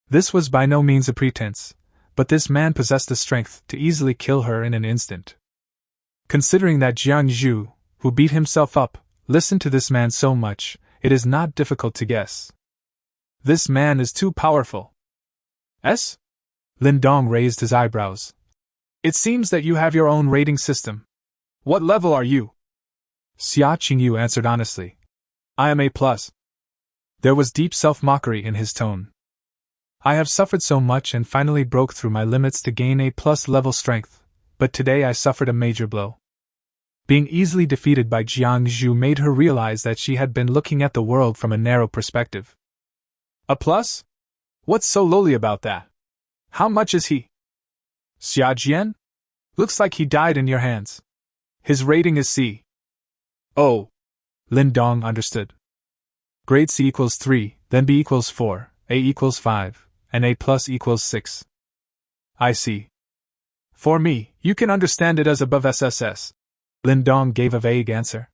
Speaker 1: This was by no means a pretense, but this man possessed the strength to easily kill her in an instant. Considering that Jiang Zhu, who beat himself up, listened to this man so much, it is not difficult to guess. This man is too powerful. S? Lindong raised his eyebrows. It seems that you have your own rating system. What level are you? Xia Qingyu answered honestly. I am A+. There was deep self-mockery in his tone. I have suffered so much and finally broke through my limits to gain A+ level strength, but today I suffered a major blow. Being easily defeated by Jiang Zhu made her realize that she had been looking at the world from a narrow perspective. A plus? What's so lowly about that? How much is he? Xia Jian? Looks like he died in your hands. His rating is C. Oh. Lindong understood. Grade C equals 3, then B equals 4, A equals 5, and A plus equals 6. I see. For me, you can understand it as above SSS. Lindong gave a vague answer.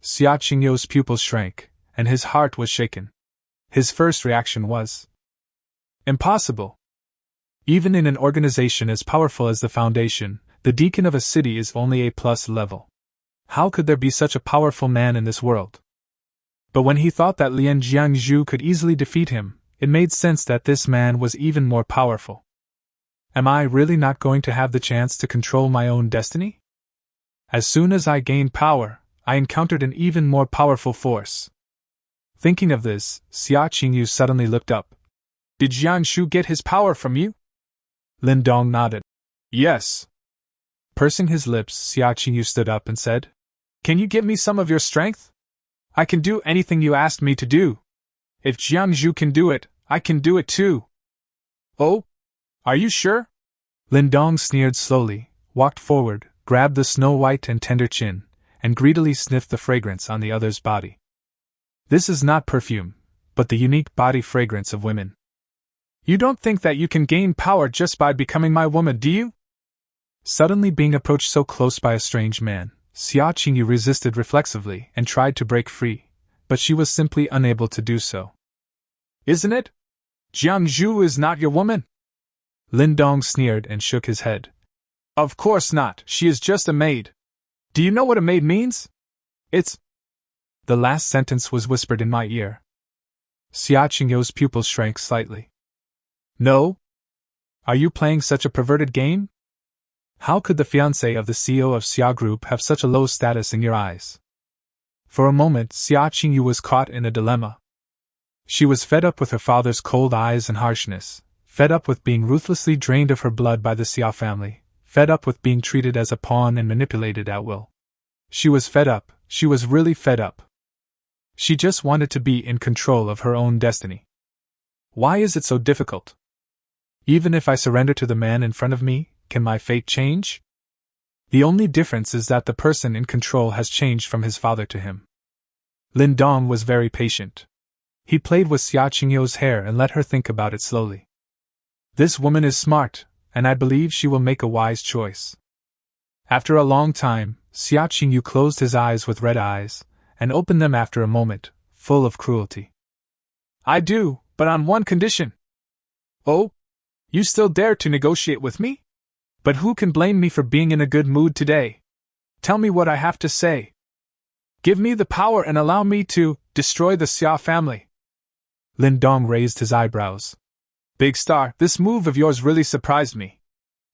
Speaker 1: Xia Qingyo's pupils shrank, and his heart was shaken. His first reaction was impossible. Even in an organization as powerful as the Foundation, the deacon of a city is only A+ level. How could there be such a powerful man in this world? But when he thought that Lian Jiangzhu could easily defeat him, it made sense that this man was even more powerful. Am I really not going to have the chance to control my own destiny? As soon as I gained power, I encountered an even more powerful force. Thinking of this, Xia Qingyu suddenly looked up. Did Jiangzhu get his power from you? Lindong nodded. Yes. Pursing his lips, Xia Qingyu stood up and said, Can you give me some of your strength? I can do anything you asked me to do. If Jiangzhu can do it, I can do it too. Oh? Are you sure? Lindong sneered slowly, walked forward, grabbed the snow-white and tender chin, and greedily sniffed the fragrance on the other's body. This is not perfume, but the unique body fragrance of women. You don't think that you can gain power just by becoming my woman, do you? Suddenly being approached so close by a strange man, Xia Qingyu resisted reflexively and tried to break free, but she was simply unable to do so. Isn't it? Jiangzhu is not your woman? Lindong sneered and shook his head. Of course not, she is just a maid. Do you know what a maid means? It's... The last sentence was whispered in my ear. Xia Qingyu's pupils shrank slightly. No? Are you playing such a perverted game? How could the fiancé of the CEO of Xia Group have such a low status in your eyes? For a moment, Xia Qingyu was caught in a dilemma. She was fed up with her father's cold eyes and harshness, fed up with being ruthlessly drained of her blood by the Xia family, fed up with being treated as a pawn and manipulated at will. She was fed up, she was really fed up. She just wanted to be in control of her own destiny. Why is it so difficult? Even if I surrender to the man in front of me, can my fate change? The only difference is that the person in control has changed from his father to him. Lindong was very patient. He played with Xia Qingyu's hair and let her think about it slowly. This woman is smart, and I believe she will make a wise choice. After a long time, Xia Qingyu closed his eyes with red eyes, and opened them after a moment, full of cruelty. I do, but on one condition. Oh? You still dare to negotiate with me? But who can blame me for being in a good mood today? Tell me what I have to say. Give me the power and allow me to destroy the Xia family. Lindong raised his eyebrows. Big Star, this move of yours really surprised me.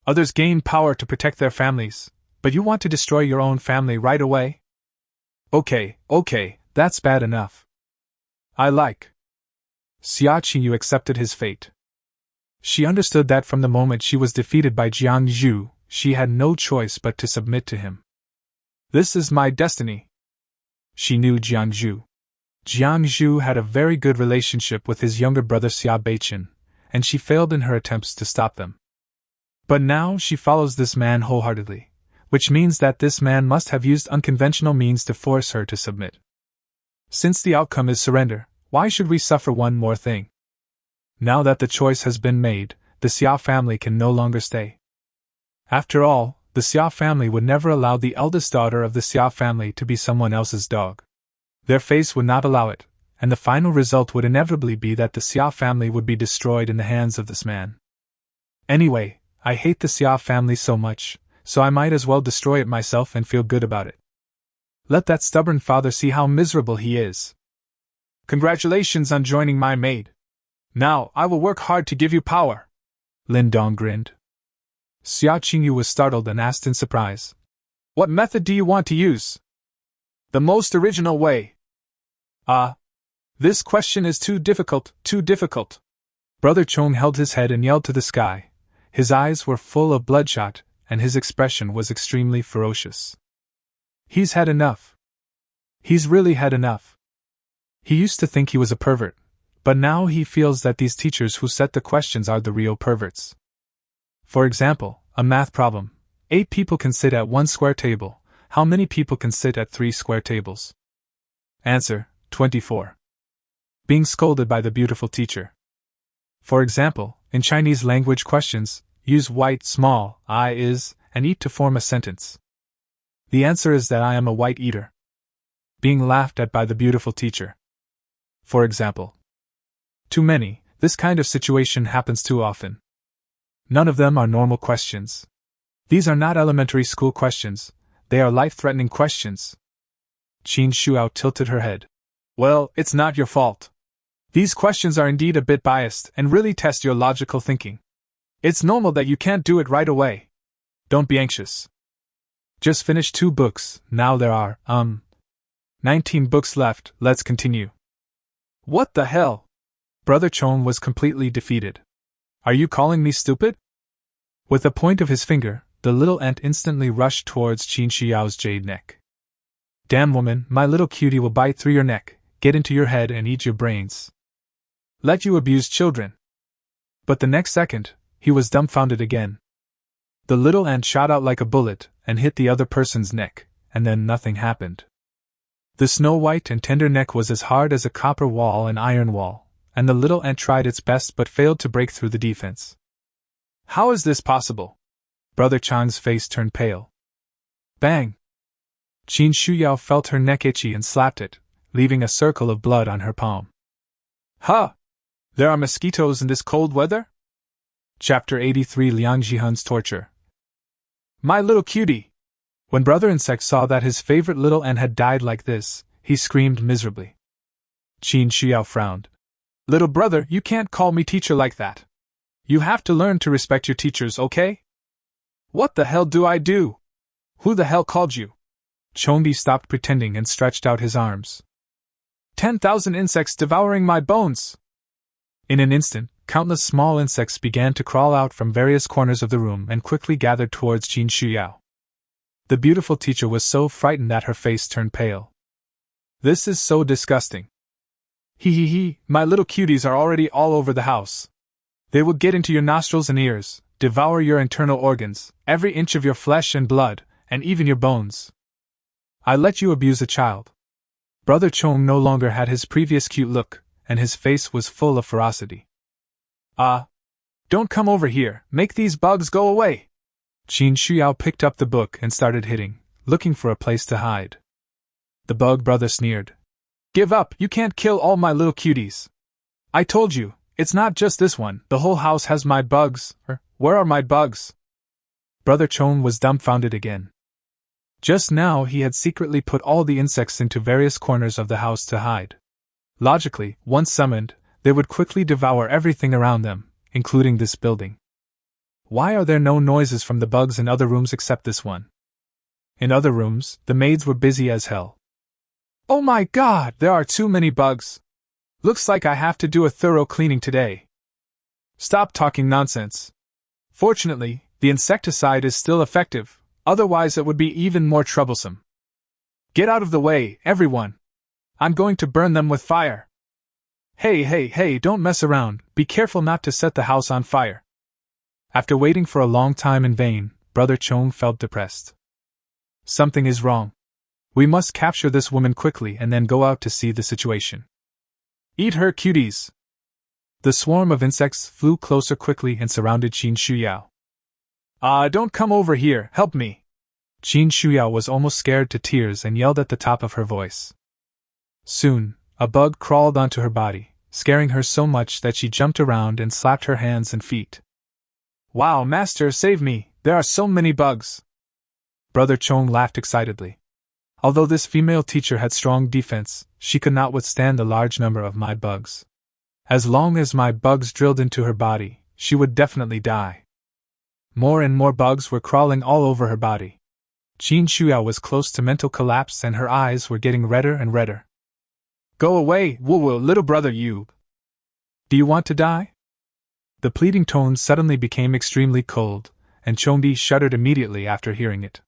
Speaker 1: Others gain power to protect their families, but you want to destroy your own family right away? Okay, that's bad enough. I like. Xia Qingyu accepted his fate. She understood that from the moment she was defeated by Jiangzhu, she had no choice but to submit to him. This is my destiny. She knew Jiangzhu. Jiangzhu had a very good relationship with his younger brother Xia Beichen, and she failed in her attempts to stop them. But now she follows this man wholeheartedly, which means that this man must have used unconventional means to force her to submit. Since the outcome is surrender, why should we suffer one more thing? Now that the choice has been made, the Xia family can no longer stay. After all, the Xia family would never allow the eldest daughter of the Xia family to be someone else's dog. Their face would not allow it, and the final result would inevitably be that the Xia family would be destroyed in the hands of this man. Anyway, I hate the Xia family so much, so I might as well destroy it myself and feel good about it. Let that stubborn father see how miserable he is. Congratulations on joining my maid. Now, I will work hard to give you power. Lindong grinned. Xia Qingyu was startled and asked in surprise. What method do you want to use? The most original way. This question is too difficult. Brother Chong held his head and yelled to the sky. His eyes were full of bloodshot, and his expression was extremely ferocious. He's had enough. He's really had enough. He used to think he was a pervert, but now he feels that these teachers who set the questions are the real perverts. For example, a math problem. 8 people can sit at one square table. how many people can sit at 3 square tables? Answer, 24. Being scolded by the beautiful teacher. For example, in Chinese language questions, use white small I is and eat to form a sentence. The answer is that I am a white eater. Being laughed at by the beautiful teacher. For example, too many, this kind of situation happens too often. None of them are normal questions. These are not elementary school questions, they are life-threatening questions. Qin Shuao tilted her head. Well, it's not your fault. These questions are indeed a bit biased and really test your logical thinking. It's normal that you can't do it right away. Don't be anxious. Just finished 2 books, now there are, 19 books left, let's continue. What the hell? Brother Chong was completely defeated. Are you calling me stupid? With the point of his finger, the little ant instantly rushed towards Qin Shuyao's jade neck. Damn woman, my little cutie will bite through your neck, get into your head and eat your brains. Let you abuse children. But the next second, he was dumbfounded again. The little ant shot out like a bullet and hit the other person's neck, and then nothing happened. The snow-white and tender neck was as hard as a copper wall and iron wall, and the little ant tried its best but failed to break through the defense. How is this possible? Brother Chang's face turned pale. Bang! Qin Shuyao felt her neck itchy and slapped it, leaving a circle of blood on her palm. Huh! There are mosquitoes in this cold weather? Chapter 83 Liang Jihun's Torture. My little cutie! When Brother Insect saw that his favorite little ant had died like this, he screamed miserably. Qin Shuyao frowned. Little brother, you can't call me teacher like that. You have to learn to respect your teachers, okay? What the hell do I do? Who the hell called you? Chongdi stopped pretending and stretched out his arms. 10,000 insects devouring my bones! In an instant, countless small insects began to crawl out from various corners of the room and quickly gathered towards Qin Shuyao. The beautiful teacher was so frightened that her face turned pale. This is so disgusting. Hee, my little cuties are already all over the house. They will get into your nostrils and ears, devour your internal organs, every inch of your flesh and blood, and even your bones. I let you abuse a child. Brother Chong no longer had his previous cute look, and his face was full of ferocity. Don't come over here, make these bugs go away! Qin Shuyao picked up the book and started hitting, looking for a place to hide. The bug brother sneered. Give up, you can't kill all my little cuties. I told you, it's not just this one, the whole house has my bugs, where are my bugs? Brother Chong was dumbfounded again. Just now he had secretly put all the insects into various corners of the house to hide. Logically, once summoned, they would quickly devour everything around them, including this building. Why are there no noises from the bugs in other rooms except this one? In other rooms, the maids were busy as hell. Oh my god, there are too many bugs! Looks like I have to do a thorough cleaning today. Stop talking nonsense. Fortunately, the insecticide is still effective, otherwise it would be even more troublesome. Get out of the way, everyone! I'm going to burn them with fire. Hey, don't mess around, be careful not to set the house on fire. After waiting for a long time in vain, Brother Chong felt depressed. Something is wrong. We must capture this woman quickly and then go out to see the situation. Eat her, cuties! The swarm of insects flew closer quickly and surrounded Qin Shuyao. Don't come over here, help me! Qin Shuyao was almost scared to tears and yelled at the top of her voice. Soon, a bug crawled onto her body, scaring her so much that she jumped around and slapped her hands and feet. Wow, master, save me, there are so many bugs! Brother Chong laughed excitedly. Although this female teacher had strong defense, she could not withstand the large number of my bugs. As long as my bugs drilled into her body, she would definitely die. More and more bugs were crawling all over her body. Qin Shuyao was close to mental collapse and her eyes were getting redder and redder. Go away, woo-woo, little brother, you! Do you want to die? The pleading tone suddenly became extremely cold, and Chongdi shuddered immediately after hearing it.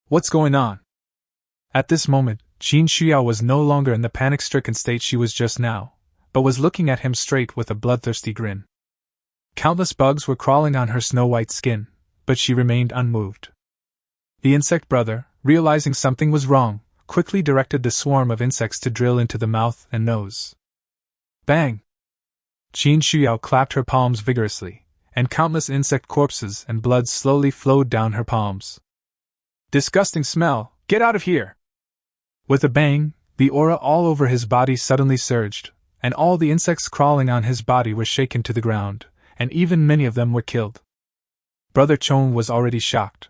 Speaker 1: What's going on? At this moment, Qin Shuyao was no longer in the panic-stricken state she was just now, but was looking at him straight with a bloodthirsty grin. Countless bugs were crawling on her snow-white skin, but she remained unmoved. The insect brother, realizing something was wrong, quickly directed the swarm of insects to drill into the mouth and nose. Bang! Qin Shuyao clapped her palms vigorously, and countless insect corpses and blood slowly flowed down her palms. Disgusting smell, get out of here! With a bang, the aura all over his body suddenly surged, and all the insects crawling on his body were shaken to the ground, and even many of them were killed. Brother Chong was already shocked.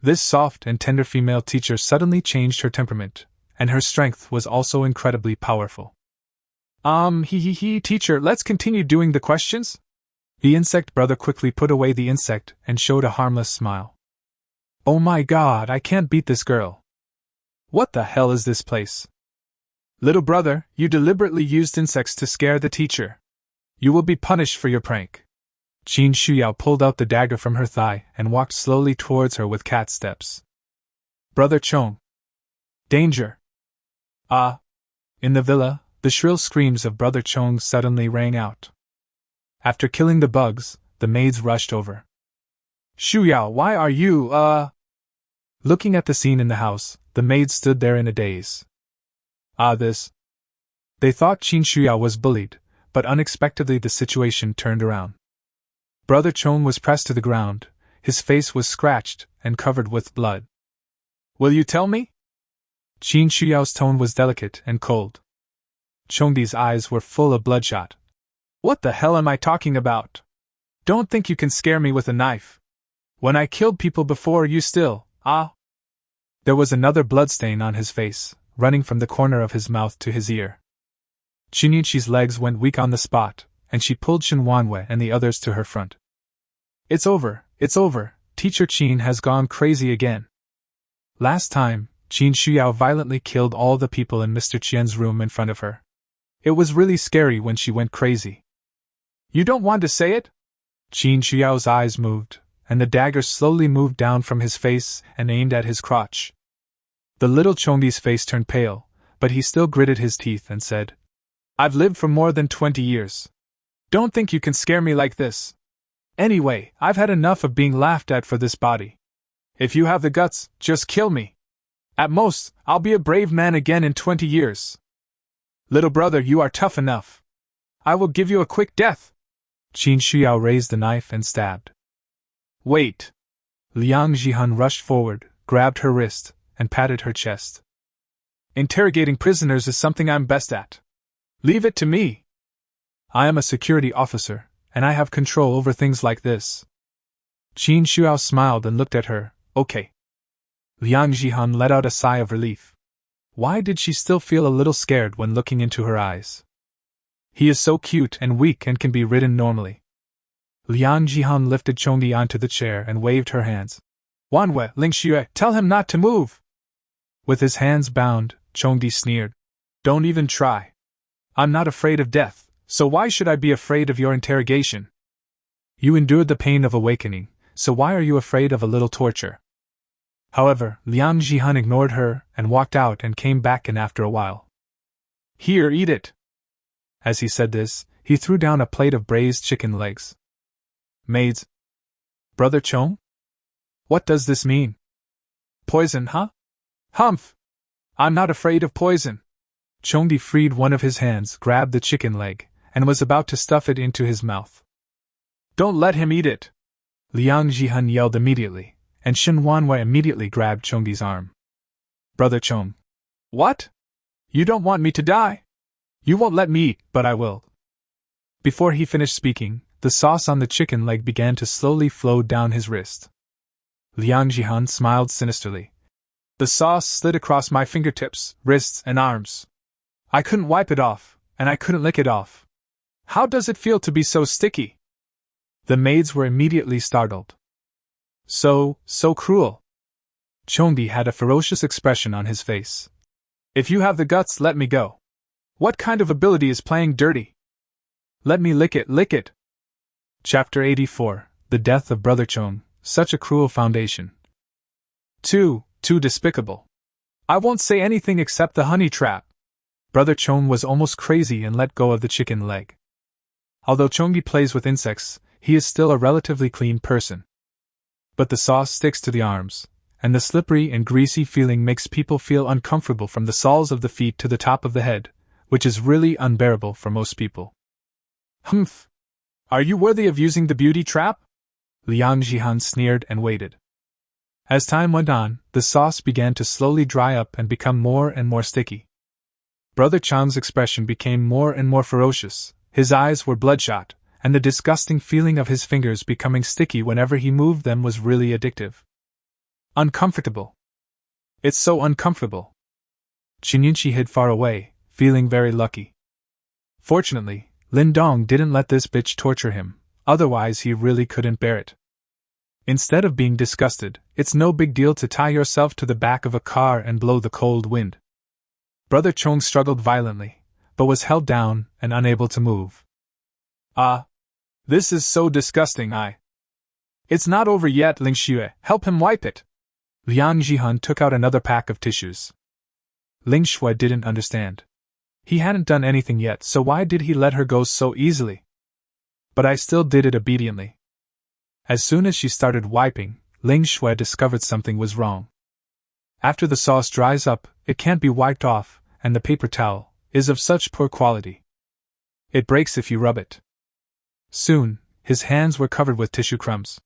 Speaker 1: This soft and tender female teacher suddenly changed her temperament, and her strength was also incredibly powerful. Teacher, let's continue doing the questions? The insect brother quickly put away the insect and showed a harmless smile. Oh my god, I can't beat this girl. What the hell is this place? Little brother, you deliberately used insects to scare the teacher. You will be punished for your prank. Qin Shuyao pulled out the dagger from her thigh and walked slowly towards her with cat steps. Brother Chong. Danger! In the villa, the shrill screams of Brother Chong suddenly rang out. After killing the bugs, the maids rushed over. Shuyao, why are you, Looking at the scene in the house, the maids stood there in a daze. This. They thought Qin Shuyao was bullied, but unexpectedly the situation turned around. Brother Chong was pressed to the ground, his face was scratched and covered with blood. Will you tell me? Qin Shuyao's tone was delicate and cold. Chongdi's eyes were full of bloodshot. What the hell am I talking about? Don't think you can scare me with a knife. When I killed people before, you still, There was another bloodstain on his face, running from the corner of his mouth to his ear. Qinyiqi's legs went weak on the spot, and she pulled Shinuan and the others to her front. It's over, Teacher Qin has gone crazy again. Last time, Qin Shuyao violently killed all the people in Mr. Qian's room in front of her. It was really scary when she went crazy. You don't want to say it? Qin Shuyao's eyes moved, and the dagger slowly moved down from his face and aimed at his crotch. The little Chongdi's face turned pale, but he still gritted his teeth and said, I've lived for more than 20 years. Don't think you can scare me like this. Anyway, I've had enough of being laughed at for this body. If you have the guts, just kill me. At most, I'll be a brave man again in 20 years. Little brother, you are tough enough. I will give you a quick death. Qin Shuyao raised the knife and stabbed. Wait. Liang Jihan rushed forward, grabbed her wrist, and patted her chest. Interrogating prisoners is something I'm best at. Leave it to me. I am a security officer, and I have control over things like this. Qin Shuyao smiled and looked at her. Okay. Liang Jihan let out a sigh of relief. Why did she still feel a little scared when looking into her eyes? He is so cute and weak and can be ridden normally. Liang Jihan lifted Chongdi onto the chair and waved her hands. Wanwei, Lingxue, tell him not to move. With his hands bound, Chongdi sneered. Don't even try. I'm not afraid of death, so why should I be afraid of your interrogation? You endured the pain of awakening, so why are you afraid of a little torture? However, Liang Jihan ignored her and walked out and came back in after a while. Here, eat it. As he said this, he threw down a plate of braised chicken legs. Maids. Brother Chong? What does this mean? Poison, huh? Humph! I'm not afraid of poison. Chongdi freed one of his hands, grabbed the chicken leg, and was about to stuff it into his mouth. Don't let him eat it! Liang Jihan yelled immediately, and Shinuan immediately grabbed Chongdi's arm. Brother Chong. What? You don't want me to die? You won't let me eat, but I will. Before he finished speaking, the sauce on the chicken leg began to slowly flow down his wrist. Liang Jihan smiled sinisterly. The sauce slid across my fingertips, wrists, and arms. I couldn't wipe it off, and I couldn't lick it off. How does it feel to be so sticky? The maids were immediately startled. So cruel. Chongdi had a ferocious expression on his face. If you have the guts, let me go. What kind of ability is playing dirty? Let me lick it. Chapter 84, The Death of Brother Chong, Such a Cruel Foundation. Too despicable. I won't say anything except the honey trap. Brother Chong was almost crazy and let go of the chicken leg. Although Chongdi plays with insects, he is still a relatively clean person. But the sauce sticks to the arms, and the slippery and greasy feeling makes people feel uncomfortable from the soles of the feet to the top of the head, which is really unbearable for most people. Humph! Are you worthy of using the beauty trap? Liang Jihan sneered and waited. As time went on, the sauce began to slowly dry up and become more and more sticky. Brother Chang's expression became more and more ferocious, his eyes were bloodshot, and the disgusting feeling of his fingers becoming sticky whenever he moved them was really addictive. Uncomfortable. It's so uncomfortable. Chinyunchi hid far away, feeling very lucky. Fortunately, Lindong didn't let this bitch torture him, otherwise he really couldn't bear it. Instead of being disgusted, it's no big deal to tie yourself to the back of a car and blow the cold wind. Brother Chong struggled violently, but was held down and unable to move. This is so disgusting. It's not over yet, Ling Xue, help him wipe it. Liang Jihan took out another pack of tissues. Ling Xue didn't understand. He hadn't done anything yet, so why did he let her go so easily? But I still did it obediently. As soon as she started wiping, Ling Xue discovered something was wrong. After the sauce dries up, it can't be wiped off, and the paper towel is of such poor quality. It breaks if you rub it. Soon, his hands were covered with tissue crumbs.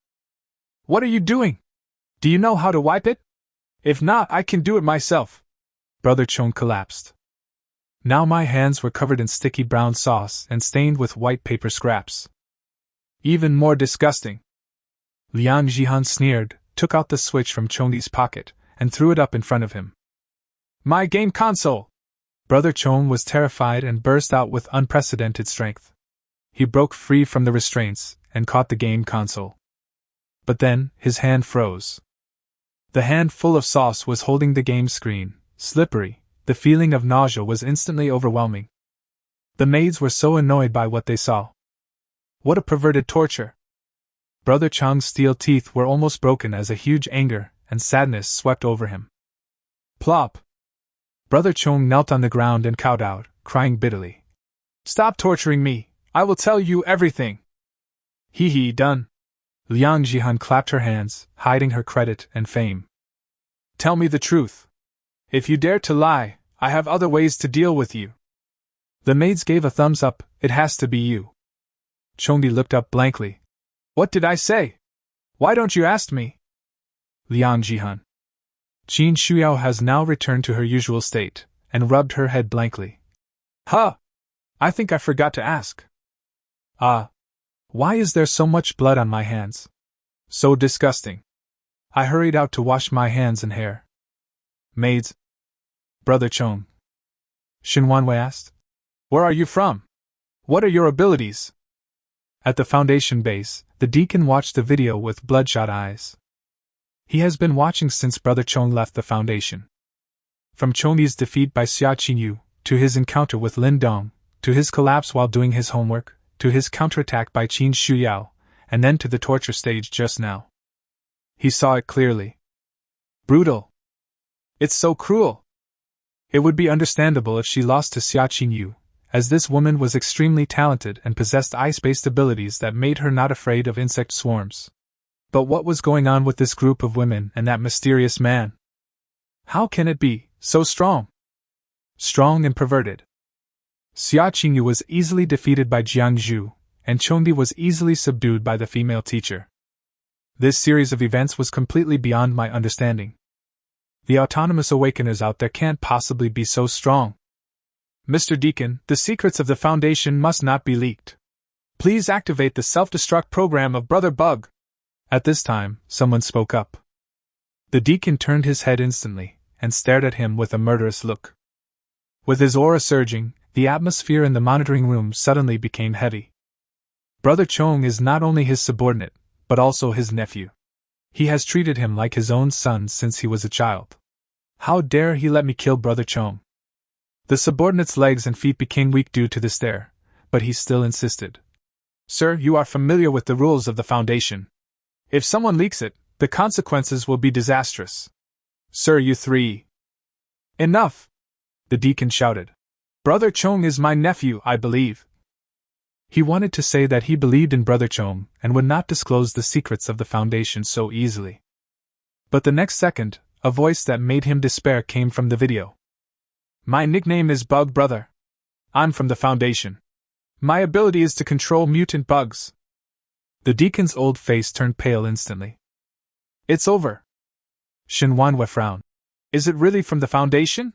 Speaker 1: What are you doing? Do you know how to wipe it? If not, I can do it myself. Brother Chong collapsed. Now my hands were covered in sticky brown sauce and stained with white paper scraps. Even more disgusting. Liang Jihan sneered, took out the switch from Chongdi's pocket, and threw it up in front of him. My game console! Brother Chong was terrified and burst out with unprecedented strength. He broke free from the restraints and caught the game console. But then, his hand froze. The hand full of sauce was holding the game screen, slippery. The feeling of nausea was instantly overwhelming. The maids were so annoyed by what they saw. What a perverted torture! Brother Chang's steel teeth were almost broken as a huge anger and sadness swept over him. Plop! Brother Chong knelt on the ground and kowtowed, crying bitterly. Stop torturing me! I will tell you everything! Hee, done! Liang Jihan clapped her hands, hiding her credit and fame. Tell me the truth. If you dare to lie, I have other ways to deal with you. The maids gave a thumbs up. It has to be you. Chongdi looked up blankly. What did I say? Why don't you ask me? Liang Jihan. Qin Shuyao has now returned to her usual state, and rubbed her head blankly. Huh! I think I forgot to ask. Why is there so much blood on my hands? So disgusting. I hurried out to wash my hands and hair. Maids. Brother Chong. Shinuan asked. Where are you from? What are your abilities? At the foundation base, the deacon watched the video with bloodshot eyes. He has been watching since Brother Chong left the foundation. From Chongdi's defeat by Xia Qinyu, to his encounter with Lin Dong, to his collapse while doing his homework, to his counterattack by Qin Shuyao, and then to the torture stage just now. He saw it clearly. Brutal. It's so cruel. It would be understandable if she lost to Xia Qinyu, as this woman was extremely talented and possessed ice-based abilities that made her not afraid of insect swarms. But what was going on with this group of women and that mysterious man? How can it be so strong? Strong and perverted. Xia Qinyu was easily defeated by Jiang Zhu, and Chongdi was easily subdued by the female teacher. This series of events was completely beyond my understanding. The autonomous awakeners out there can't possibly be so strong. Mr. Deacon, the secrets of the Foundation must not be leaked. Please activate the self-destruct program of Brother Bug. At this time, someone spoke up. The deacon turned his head instantly, and stared at him with a murderous look. With his aura surging, the atmosphere in the monitoring room suddenly became heavy. Brother Chong is not only his subordinate, but also his nephew. He has treated him like his own son since he was a child. How dare he let me kill Brother Chong? The subordinate's legs and feet became weak due to the stare, but he still insisted. Sir, you are familiar with the rules of the Foundation. If someone leaks it, the consequences will be disastrous. Sir, you three. Enough! The deacon shouted. Brother Chong is my nephew, I believe. He wanted to say that he believed in Brother Chong and would not disclose the secrets of the Foundation so easily. But the next second, a voice that made him despair came from the video. My nickname is Bug Brother. I'm from the Foundation. My ability is to control mutant bugs. The deacon's old face turned pale instantly. It's over. Shinuan frowned. Is it really from the Foundation?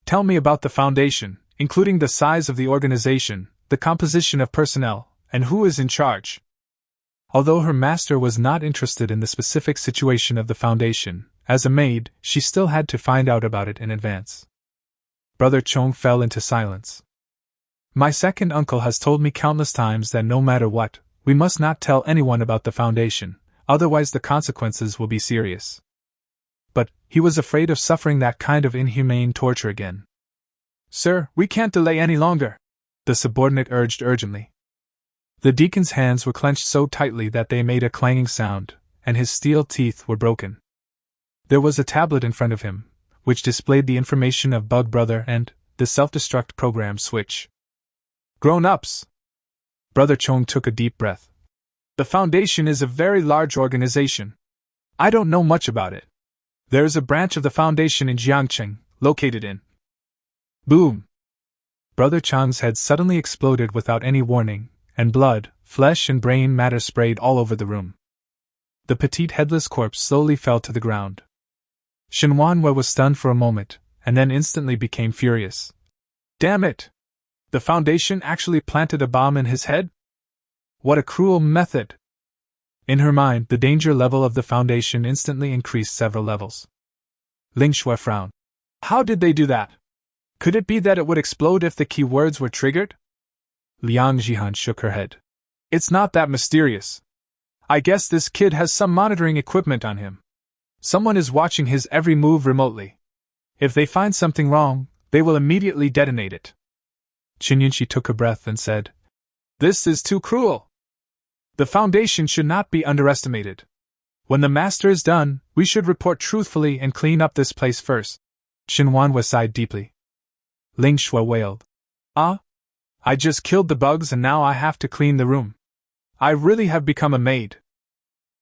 Speaker 1: Tell me about the Foundation, including the size of the organization, the composition of personnel, and who is in charge. Although her master was not interested in the specific situation of the Foundation, as a maid, she still had to find out about it in advance. Brother Chong fell into silence. My second uncle has told me countless times that no matter what, we must not tell anyone about the Foundation, otherwise the consequences will be serious. But he was afraid of suffering that kind of inhumane torture again. Sir, we can't delay any longer, the subordinate urged urgently. The deacon's hands were clenched so tightly that they made a clanging sound, and his steel teeth were broken. There was a tablet in front of him, which displayed the information of Bug Brother and the self-destruct program switch. Grown-ups! Brother Chong took a deep breath. The Foundation is a very large organization. I don't know much about it. There is a branch of the Foundation in Jiangcheng, located in... Boom! Brother Chang's head suddenly exploded without any warning, and blood, flesh and brain matter sprayed all over the room. The petite headless corpse slowly fell to the ground. Shinuan was stunned for a moment, and then instantly became furious. Damn it! The Foundation actually planted a bomb in his head? What a cruel method! In her mind, the danger level of the Foundation instantly increased several levels. Lingua frowned. How did they do that? Could it be that it would explode if the keywords were triggered? Liang Jihan shook her head. It's not that mysterious. I guess this kid has some monitoring equipment on him. Someone is watching his every move remotely. If they find something wrong, they will immediately detonate it. Qinyunxi took a breath and said, This is too cruel. The Foundation should not be underestimated. When the master is done, we should report truthfully and clean up this place first. Shinuan sighed deeply. Ling Shui wailed. I just killed the bugs and now I have to clean the room. I really have become a maid.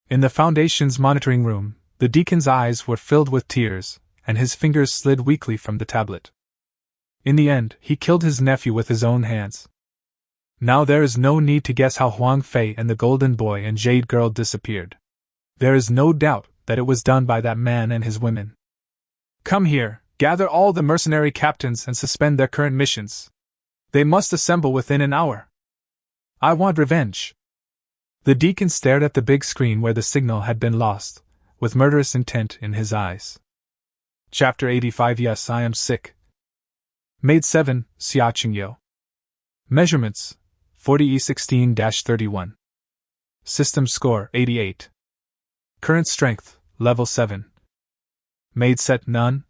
Speaker 1: In the Foundation's monitoring room, the deacon's eyes were filled with tears, and his fingers slid weakly from the tablet. In the end, he killed his nephew with his own hands. Now there is no need to guess how Huang Fei and the Golden Boy and Jade Girl disappeared. There is no doubt that it was done by that man and his women. Come here, gather all the mercenary captains and suspend their current missions. They must assemble within an hour. I want revenge. The deacon stared at the big screen where the signal had been lost, with murderous intent in his eyes. Chapter 85. Yes, I am sick. Maid 7, Xia Qingyo. Measurements, 40E16-31. System score, 88. Current strength, level 7. Maid set none.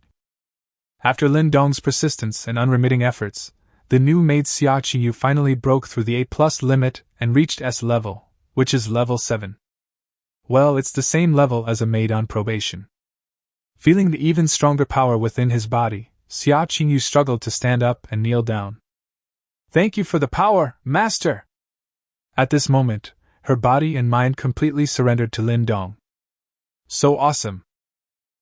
Speaker 1: After Lin Dong's persistence and unremitting efforts, the new maid Xia Qingyu finally broke through the A+ limit and reached S level, which is level 7. Well, it's the same level as a maid on probation. Feeling the even stronger power within his body, Xia Qingyu struggled to stand up and kneel down. Thank you for the power, Master! At this moment, her body and mind completely surrendered to Lin Dong. So awesome!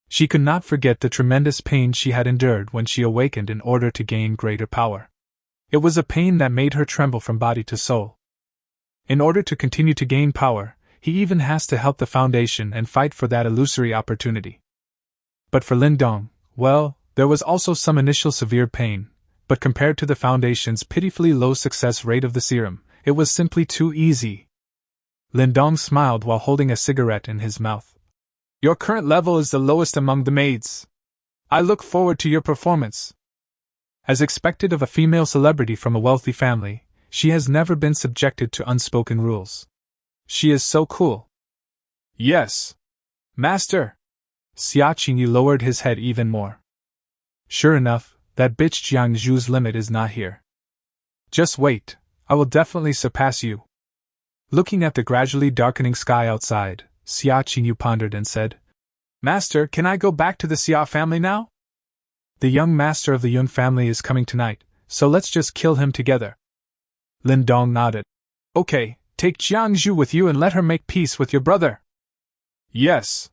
Speaker 1: She could not forget the tremendous pain she had endured when she awakened in order to gain greater power. It was a pain that made her tremble from body to soul. In order to continue to gain power, he even has to help the Foundation and fight for that illusory opportunity. But for Lindong, well, there was also some initial severe pain, but compared to the Foundation's pitifully low success rate of the serum, it was simply too easy. Lindong smiled while holding a cigarette in his mouth. Your current level is the lowest among the maids. I look forward to your performance. As expected of a female celebrity from a wealthy family, she has never been subjected to unspoken rules. She is so cool. Yes. Master. Xia Qingyu lowered his head even more. Sure enough, that bitch Jiang Zhu's limit is not here. Just wait, I will definitely surpass you. Looking at the gradually darkening sky outside, Xia Qingyu pondered and said, Master, can I go back to the Xia family now? The young master of the Yun family is coming tonight, so let's just kill him together. Lindong nodded. Okay, take Jiang Zhu with you and let her make peace with your brother. Yes.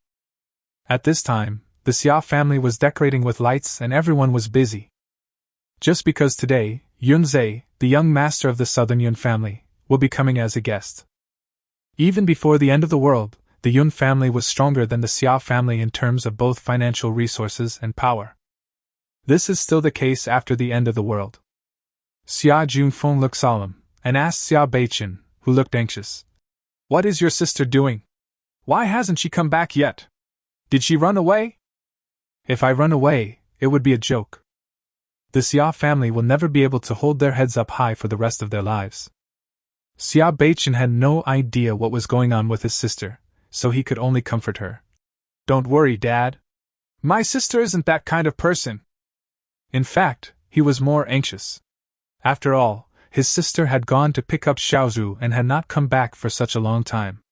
Speaker 1: At this time, the Xia family was decorating with lights and everyone was busy. Just because today, Yunze, the young master of the Southern Yun family, will be coming as a guest. Even before the end of the world, the Yun family was stronger than the Xia family in terms of both financial resources and power. This is still the case after the end of the world. Xia Junfeng looked solemn, and asked Xia Beichen, who looked anxious. "What is your sister doing? Why hasn't she come back yet? Did she run away?" "If I run away, it would be a joke. The Xia family will never be able to hold their heads up high for the rest of their lives." Xia Beichen had no idea what was going on with his sister, so he could only comfort her. "Don't worry, Dad. My sister isn't that kind of person." In fact, he was more anxious. After all, his sister had gone to pick up Xiaozhu and had not come back for such a long time.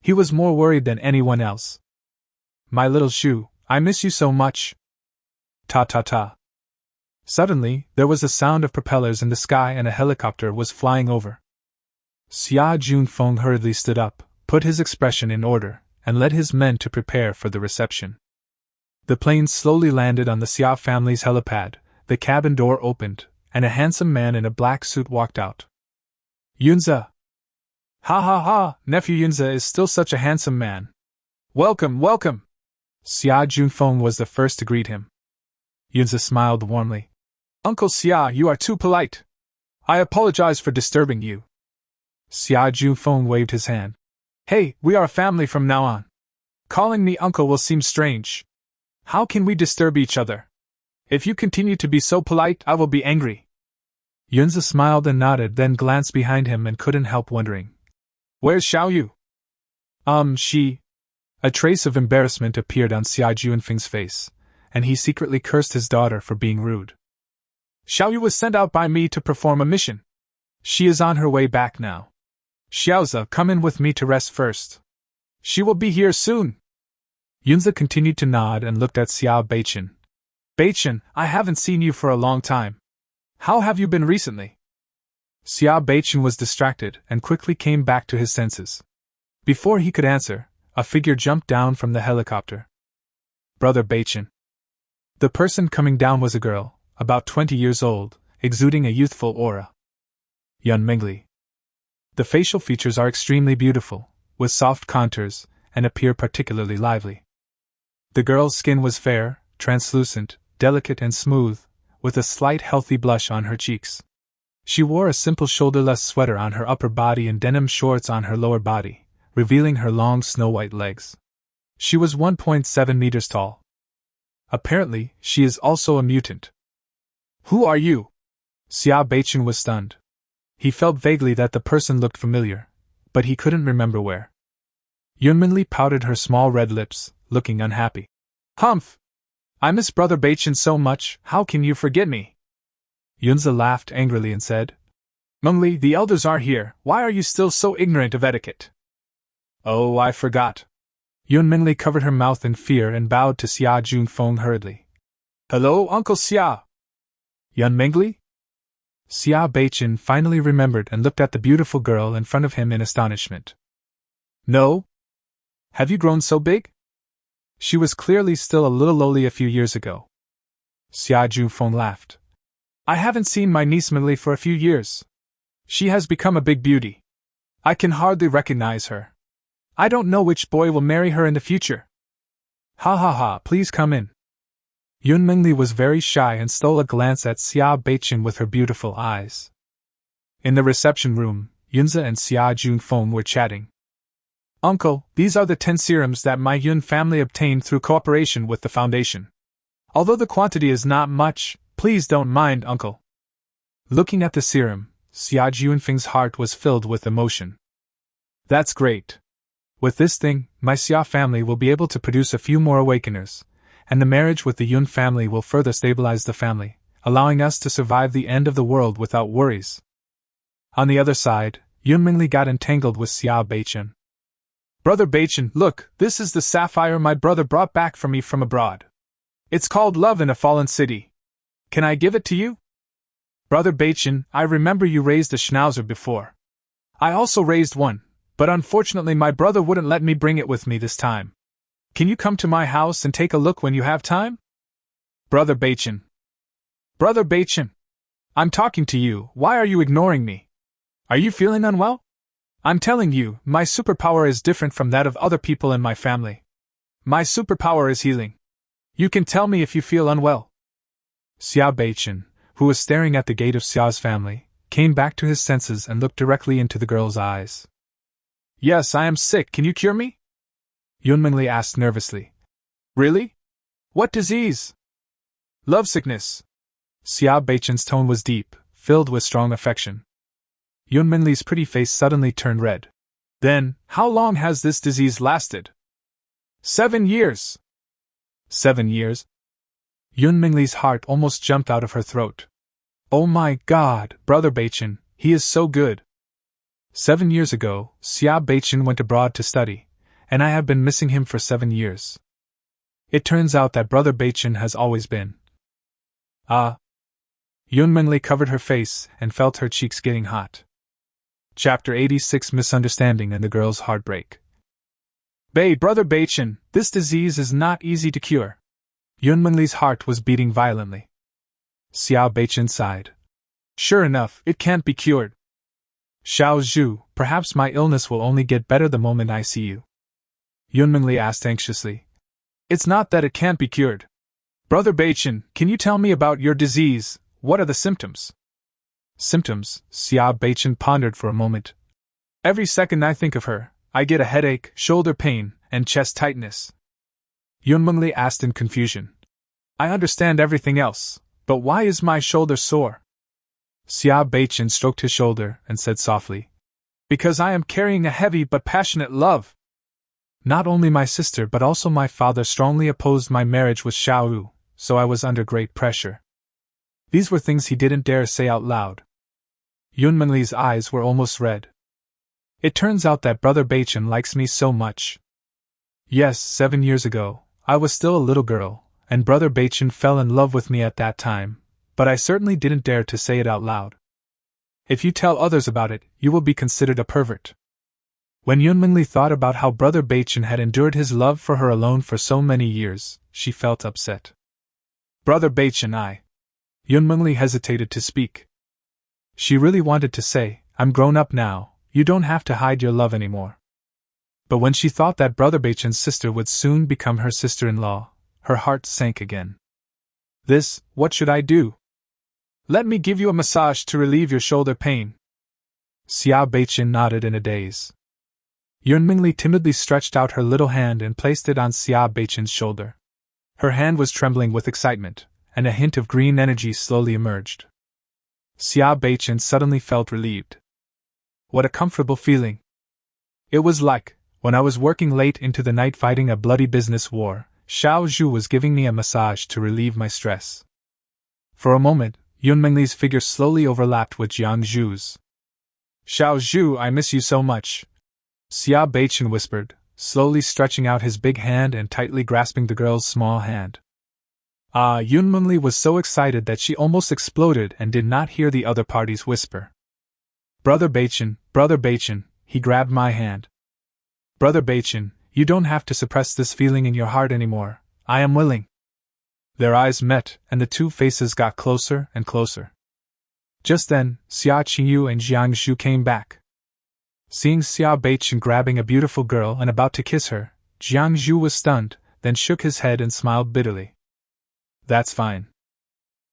Speaker 1: He was more worried than anyone else. "My little Shu, I miss you so much." Ta ta ta. Suddenly, there was a sound of propellers in the sky and a helicopter was flying over. Xia Junfeng hurriedly stood up, put his expression in order, and led his men to prepare for the reception. The plane slowly landed on the Xia family's helipad, the cabin door opened, and a handsome man in a black suit walked out. "Yunze! Ha ha ha, nephew Yunze is still such a handsome man. Welcome, welcome!" Xia Junfeng was the first to greet him. Yunze smiled warmly. "Uncle Xia, you are too polite. I apologize for disturbing you." Xia Junfeng waved his hand. "Hey, we are a family from now on. Calling me uncle will seem strange. How can we disturb each other? If you continue to be so polite, I will be angry." Yunze smiled and nodded, then glanced behind him and couldn't help wondering. "Where's Xiaoyu?" She. A trace of embarrassment appeared on Xia Junfeng's face, and he secretly cursed his daughter for being rude. "Xiaoyu was sent out by me to perform a mission. She is on her way back now. Xiaozi, come in with me to rest first. She will be here soon." Yunze continued to nod and looked at Xia Beichen. "Beichen, I haven't seen you for a long time. How have you been recently?" Xia Beichen was distracted and quickly came back to his senses. Before he could answer, a figure jumped down from the helicopter. "Brother Beichen." The person coming down was a girl, about 20 years old, exuding a youthful aura. Yun Mingli. The facial features are extremely beautiful, with soft contours, and appear particularly lively. The girl's skin was fair, translucent, delicate and smooth, with a slight healthy blush on her cheeks. She wore a simple shoulderless sweater on her upper body and denim shorts on her lower body, revealing her long snow-white legs. She was 1.7 meters tall. Apparently, she is also a mutant. "Who are you?" Xia Beichen was stunned. He felt vaguely that the person looked familiar, but he couldn't remember where. Yunminli pouted her small red lips, looking unhappy. "Humph! I miss Brother Beichen so much, how can you forget me?" Yunze laughed angrily and said, "Mengli, the elders are here, why are you still so ignorant of etiquette?" "Oh, I forgot." Yun Mingli covered her mouth in fear and bowed to Xia Junfeng hurriedly. "Hello, Uncle Xia." "Yun Mingli?" Xia Beichen finally remembered and looked at the beautiful girl in front of him in astonishment. "No? Have you grown so big?" She was clearly still a little lowly a few years ago. Xia Junfeng laughed. "I haven't seen my niece Mingli for a few years. She has become a big beauty. I can hardly recognize her. I don't know which boy will marry her in the future." "Ha ha ha, please come in." Yun Mingli was very shy and stole a glance at Xia Beichen with her beautiful eyes. In the reception room, Yunze and Xia Junfeng were chatting. "Uncle, these are the 10 serums that my Yun family obtained through cooperation with the Foundation. Although the quantity is not much, please don't mind, Uncle." Looking at the serum, Xia Junfeng's heart was filled with emotion. "That's great. With this thing, my Xia family will be able to produce a few more awakeners, and the marriage with the Yun family will further stabilize the family, allowing us to survive the end of the world without worries." On the other side, Yun Mingli got entangled with Xia Beichen. "Brother Beichen, look, this is the sapphire my brother brought back for me from abroad. It's called Love in a Fallen City. Can I give it to you?" "Brother Beichen, I remember you raised a schnauzer before. I also raised one, but unfortunately my brother wouldn't let me bring it with me this time. Can you come to my house and take a look when you have time? Brother Bachin. Brother Bachin. I'm talking to you, why are you ignoring me? Are you feeling unwell? I'm telling you, my superpower is different from that of other people in my family. My superpower is healing. You can tell me if you feel unwell. Xia Beichen, who was staring at the gate of Xia's family, came back to his senses and looked directly into the girl's eyes. Yes, I am sick, can you cure me? Yunmingli asked nervously. Really? What disease? Lovesickness. Xia Beichen's tone was deep, filled with strong affection. Yunmingli's pretty face suddenly turned red. Then, how long has this disease lasted? 7 years. 7 years? Yunmingli's heart almost jumped out of her throat. Oh my God, Brother Beichen, he is so good. 7 years ago, Xia Beichen went abroad to study, and I have been missing him for 7 years. It turns out that Brother Beichen has always been. Yunmingli covered her face and felt her cheeks getting hot. Chapter 86 Misunderstanding and the Girl's Heartbreak. Brother Beichen, this disease is not easy to cure. Yunmingli's heart was beating violently. Xiao Beichen sighed. Sure enough, it can't be cured. Xiao Zhu, perhaps my illness will only get better the moment I see you. Yunmingli asked anxiously. It's not that it can't be cured. Brother Beichen, can you tell me about your disease? What are the symptoms? Symptoms, Xia Beichen pondered for a moment. Every second I think of her, I get a headache, shoulder pain, and chest tightness. Yunmingli asked in confusion. I understand everything else, but why is my shoulder sore? Xia Beichen stroked his shoulder and said softly. Because I am carrying a heavy but passionate love. Not only my sister but also my father strongly opposed my marriage with Xiao Wu, so I was under great pressure. These were things he didn't dare say out loud. Yunmingli's eyes were almost red. It turns out that Brother Beichen likes me so much. Yes, 7 years ago, I was still a little girl, and Brother Beichen fell in love with me at that time, but I certainly didn't dare to say it out loud. If you tell others about it, you will be considered a pervert. When Yunmingli thought about how Brother Beichen had endured his love for her alone for so many years, she felt upset. Brother Beichen, Yunmingli hesitated to speak. She really wanted to say, I'm grown up now, you don't have to hide your love anymore. But when she thought that Brother Beichen's sister would soon become her sister-in-law, her heart sank again. What should I do? Let me give you a massage to relieve your shoulder pain. Xia Beichen nodded in a daze. Yunmingli timidly stretched out her little hand and placed it on Xia Beichen's shoulder. Her hand was trembling with excitement, and a hint of green energy slowly emerged. Xia Beichen suddenly felt relieved. What a comfortable feeling. It was like, when I was working late into the night fighting a bloody business war, Xiao Zhu was giving me a massage to relieve my stress. For a moment, Yunmingli's figure slowly overlapped with Jiang Zhu's. Xiao Zhu, I miss you so much. Xia Beichen whispered, slowly stretching out his big hand and tightly grasping the girl's small hand. Yunmingli was so excited that she almost exploded and did not hear the other party's whisper. Brother Beichen, he grabbed my hand. Brother Beichen, you don't have to suppress this feeling in your heart anymore, I am willing. Their eyes met, and the two faces got closer and closer. Just then, Xia Qingyu and Jiang Zhu came back. Seeing Xia Beichen grabbing a beautiful girl and about to kiss her, Jiang Zhu was stunned, then shook his head and smiled bitterly. That's fine.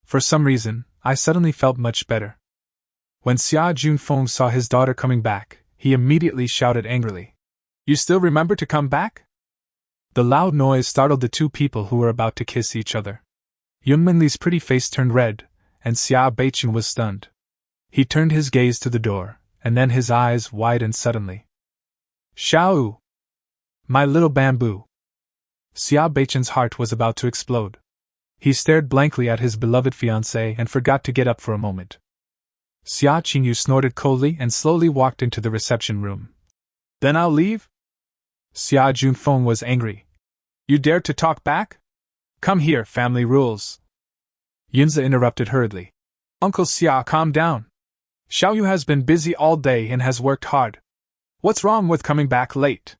Speaker 1: For some reason, I suddenly felt much better. When Xia Junfeng saw his daughter coming back, he immediately shouted angrily. You still remember to come back? The loud noise startled the two people who were about to kiss each other. Yunmingli's pretty face turned red, and Xia Beichen was stunned. He turned his gaze to the door, and then his eyes widened suddenly. Xiao! My little bamboo! Xia Beichen's heart was about to explode. He stared blankly at his beloved fiancée and forgot to get up for a moment. Xia Qingyu snorted coldly and slowly walked into the reception room. Then I'll leave? Xia Junfeng was angry. You dare to talk back? Come here, family rules. Yunze interrupted hurriedly. Uncle Xia, calm down. Xiaoyu has been busy all day and has worked hard. What's wrong with coming back late?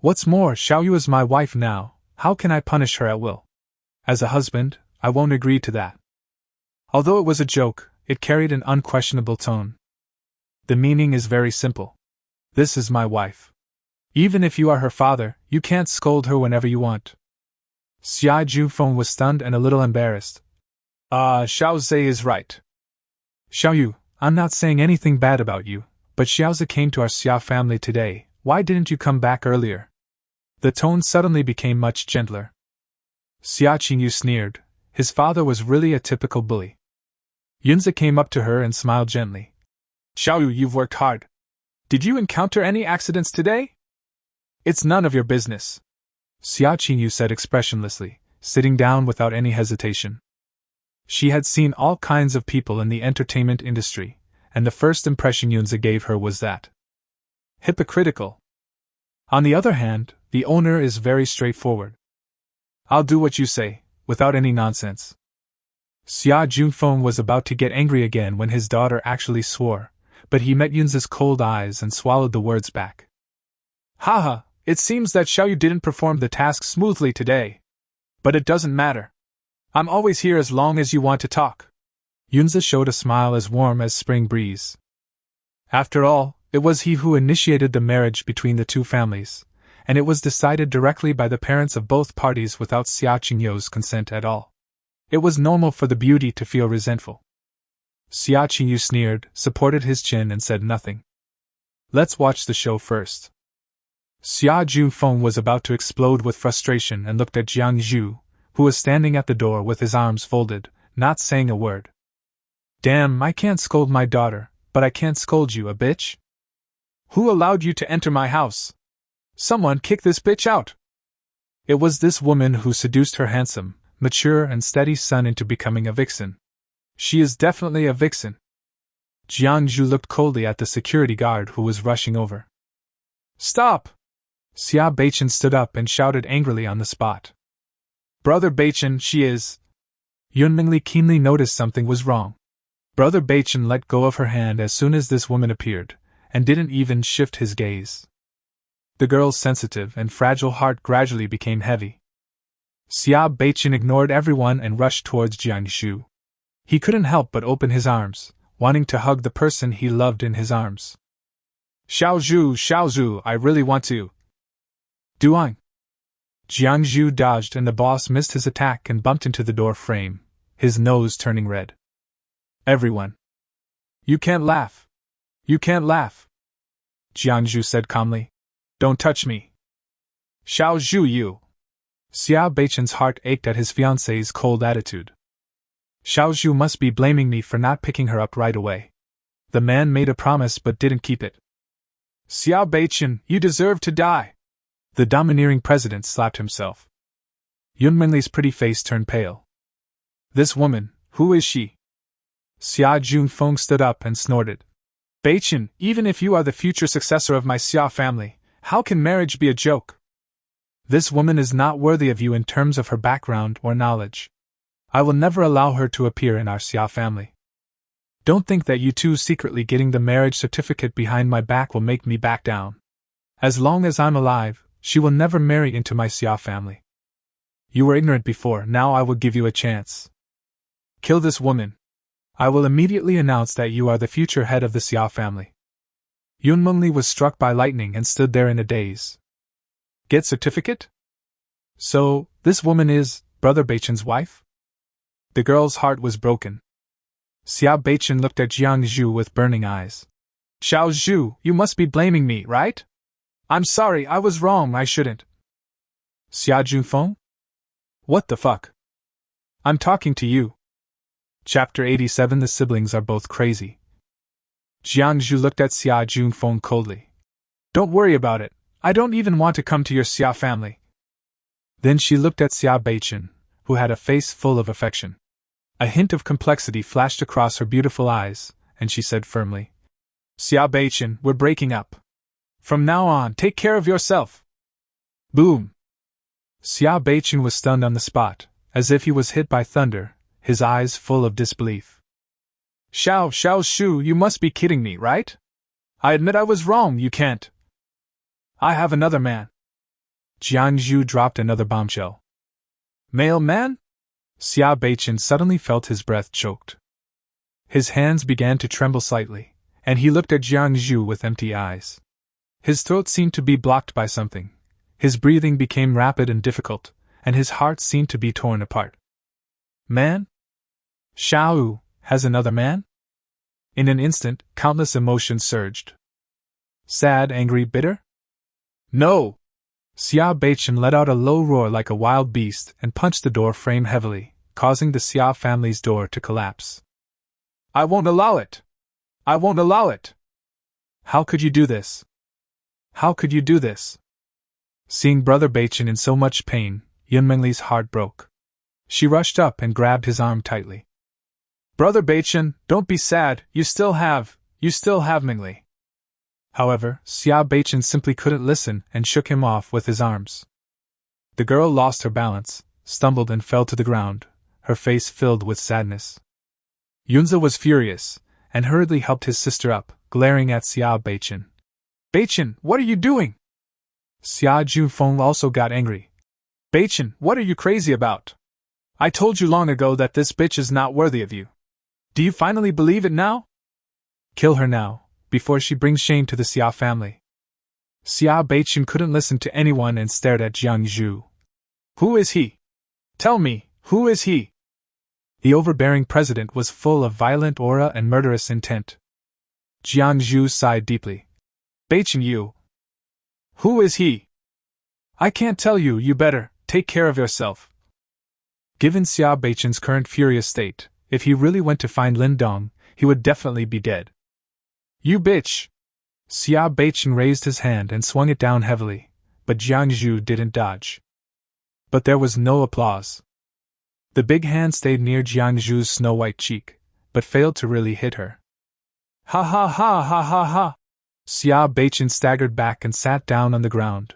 Speaker 1: What's more, Xiao Yu is my wife now, how can I punish her at will? As a husband, I won't agree to that. Although it was a joke, it carried an unquestionable tone. The meaning is very simple. This is my wife. Even if you are her father, you can't scold her whenever you want. Xia Jufeng was stunned and a little embarrassed. Xiaoze is right. Xiao Yu, I'm not saying anything bad about you, but Xiaoze came to our Xia family today, why didn't you come back earlier? The tone suddenly became much gentler. Xia Qingyu sneered. His father was really a typical bully. Yunze came up to her and smiled gently. Xiao Yu, you've worked hard. Did you encounter any accidents today? It's none of your business, Xia Qingyu said expressionlessly, sitting down without any hesitation. She had seen all kinds of people in the entertainment industry, and the first impression Yunze gave her was that hypocritical. On the other hand, the owner is very straightforward. I'll do what you say, without any nonsense. Xia Junfeng was about to get angry again when his daughter actually swore, but he met Yunze's cold eyes and swallowed the words back. Haha, it seems that Xiao Yu didn't perform the task smoothly today. But it doesn't matter. I'm always here as long as you want to talk. Yunze showed a smile as warm as spring breeze. After all, it was he who initiated the marriage between the two families, and it was decided directly by the parents of both parties without Xia Qingyu's consent at all. It was normal for the beauty to feel resentful. Xia Qingyu sneered, supported his chin and said nothing. Let's watch the show first. Xia Junfeng was about to explode with frustration and looked at Jiang Zhu, who was standing at the door with his arms folded, not saying a word. Damn, I can't scold my daughter, but I can't scold you, a bitch. Who allowed you to enter my house? Someone kick this bitch out. It was this woman who seduced her handsome, mature and steady son into becoming a vixen. She is definitely a vixen. Jiang Zhu looked coldly at the security guard who was rushing over. Stop! Xia Beichen stood up and shouted angrily on the spot. Brother Beichen, she is. Yun Mingli keenly noticed something was wrong. Brother Beichen let go of her hand as soon as this woman appeared, and didn't even shift his gaze. The girl's sensitive and fragile heart gradually became heavy. Xia Beichen ignored everyone and rushed towards Jiang Zhu. He couldn't help but open his arms, wanting to hug the person he loved in his arms. Xiao Zhu, I really want to. Duang. Jiang Zhu dodged and the boss missed his attack and bumped into the door frame, his nose turning red. Everyone. You can't laugh. You can't laugh. Jiang Zhu said calmly. Don't touch me. Xiao Zhu you. Xia Beichen's heart ached at his fiancée's cold attitude. Xiao Zhu must be blaming me for not picking her up right away. The man made a promise but didn't keep it. Xia Beichen, you deserve to die. The domineering president slapped himself. Yun Minli's pretty face turned pale. This woman, who is she? Xia Junfeng stood up and snorted. Beichen, even if you are the future successor of my Xia family, how can marriage be a joke? This woman is not worthy of you in terms of her background or knowledge. I will never allow her to appear in our Xia family. Don't think that you two secretly getting the marriage certificate behind my back will make me back down. As long as I'm alive, she will never marry into my Xia family. You were ignorant before, now I will give you a chance. Kill this woman. I will immediately announce that you are the future head of the Xia family. Yun Mengli was struck by lightning and stood there in a daze. Get certificate? So, this woman is Brother Beichen's wife? The girl's heart was broken. Xia Beichen looked at Jiang Zhu with burning eyes. Xiao Zhu, you must be blaming me, right? I'm sorry, I was wrong, I shouldn't. Xia Junfeng? What the fuck? I'm talking to you. Chapter 87. The siblings are both crazy. Jiang Zhu looked at Xia Junfeng coldly. Don't worry about it, I don't even want to come to your Xia family. Then she looked at Xia Beichen, who had a face full of affection. A hint of complexity flashed across her beautiful eyes, and she said firmly, Xia Beichen, we're breaking up. From now on, take care of yourself. Boom! Xia Beichen was stunned on the spot, as if he was hit by thunder, his eyes full of disbelief. Xiao Shu, you must be kidding me, right? I admit I was wrong, you can't. I have another man. Jiang Zhu dropped another bombshell. Mailman? Xia Beichen suddenly felt his breath choked. His hands began to tremble slightly, and he looked at Jiang Zhu with empty eyes. His throat seemed to be blocked by something. His breathing became rapid and difficult, and his heart seemed to be torn apart. Man? Xiao has another man? In an instant, countless emotions surged. Sad, angry, bitter? No! Xia Beichen let out a low roar like a wild beast and punched the door frame heavily, causing the Xia family's door to collapse. I won't allow it! I won't allow it! How could you do this? How could you do this? Seeing Brother Beichen in so much pain, Yunmengli's heart broke. She rushed up and grabbed his arm tightly. Brother Beichen, don't be sad, you still have Mingli. However, Xia Beichen simply couldn't listen and shook him off with his arms. The girl lost her balance, stumbled and fell to the ground, her face filled with sadness. Yunze was furious, and hurriedly helped his sister up, glaring at Xia Beichen. Beichen, what are you doing? Xia Junfeng also got angry. Beichen, what are you crazy about? I told you long ago that this bitch is not worthy of you. Do you finally believe it now? Kill her now, before she brings shame to the Xia family. Xia Beichen couldn't listen to anyone and stared at Jiang Zhu. Who is he? Tell me, who is he? The overbearing president was full of violent aura and murderous intent. Jiang Zhu sighed deeply. Beichen, you. Who is he? I can't tell you, you better take care of yourself. Given Xia Beichen's current furious state, if he really went to find Lin Dong, he would definitely be dead. You bitch! Xia Beichen raised his hand and swung it down heavily, but Jiang Zhu didn't dodge. But there was no applause. The big hand stayed near Jiang Zhu's snow-white cheek, but failed to really hit her. Ha ha ha ha ha ha! Xia Beichen staggered back and sat down on the ground.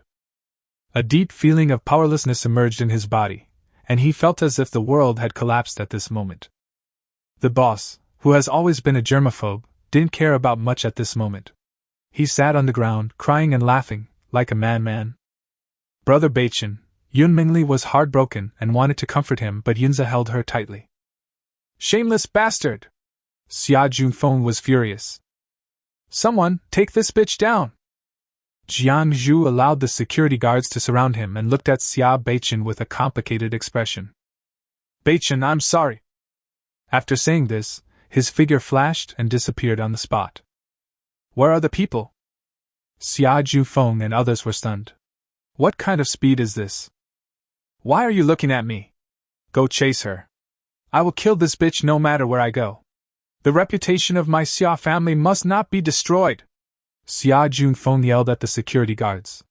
Speaker 1: A deep feeling of powerlessness emerged in his body, and he felt as if the world had collapsed at this moment. The boss, who has always been a germaphobe, didn't care about much at this moment. He sat on the ground, crying and laughing, like a madman. Brother Beichen, Yun Mingli was heartbroken and wanted to comfort him, but Yunze held her tightly. Shameless bastard! Xia Junfeng was furious. Someone, take this bitch down! Jiang Zhu allowed the security guards to surround him and looked at Xia Beichen with a complicated expression. Beichen, I'm sorry. After saying this, his figure flashed and disappeared on the spot. Where are the people? Xia Junfeng and others were stunned. What kind of speed is this? Why are you looking at me? Go chase her. I will kill this bitch no matter where I go. The reputation of my Xia family must not be destroyed. Xia Junfeng yelled at the security guards.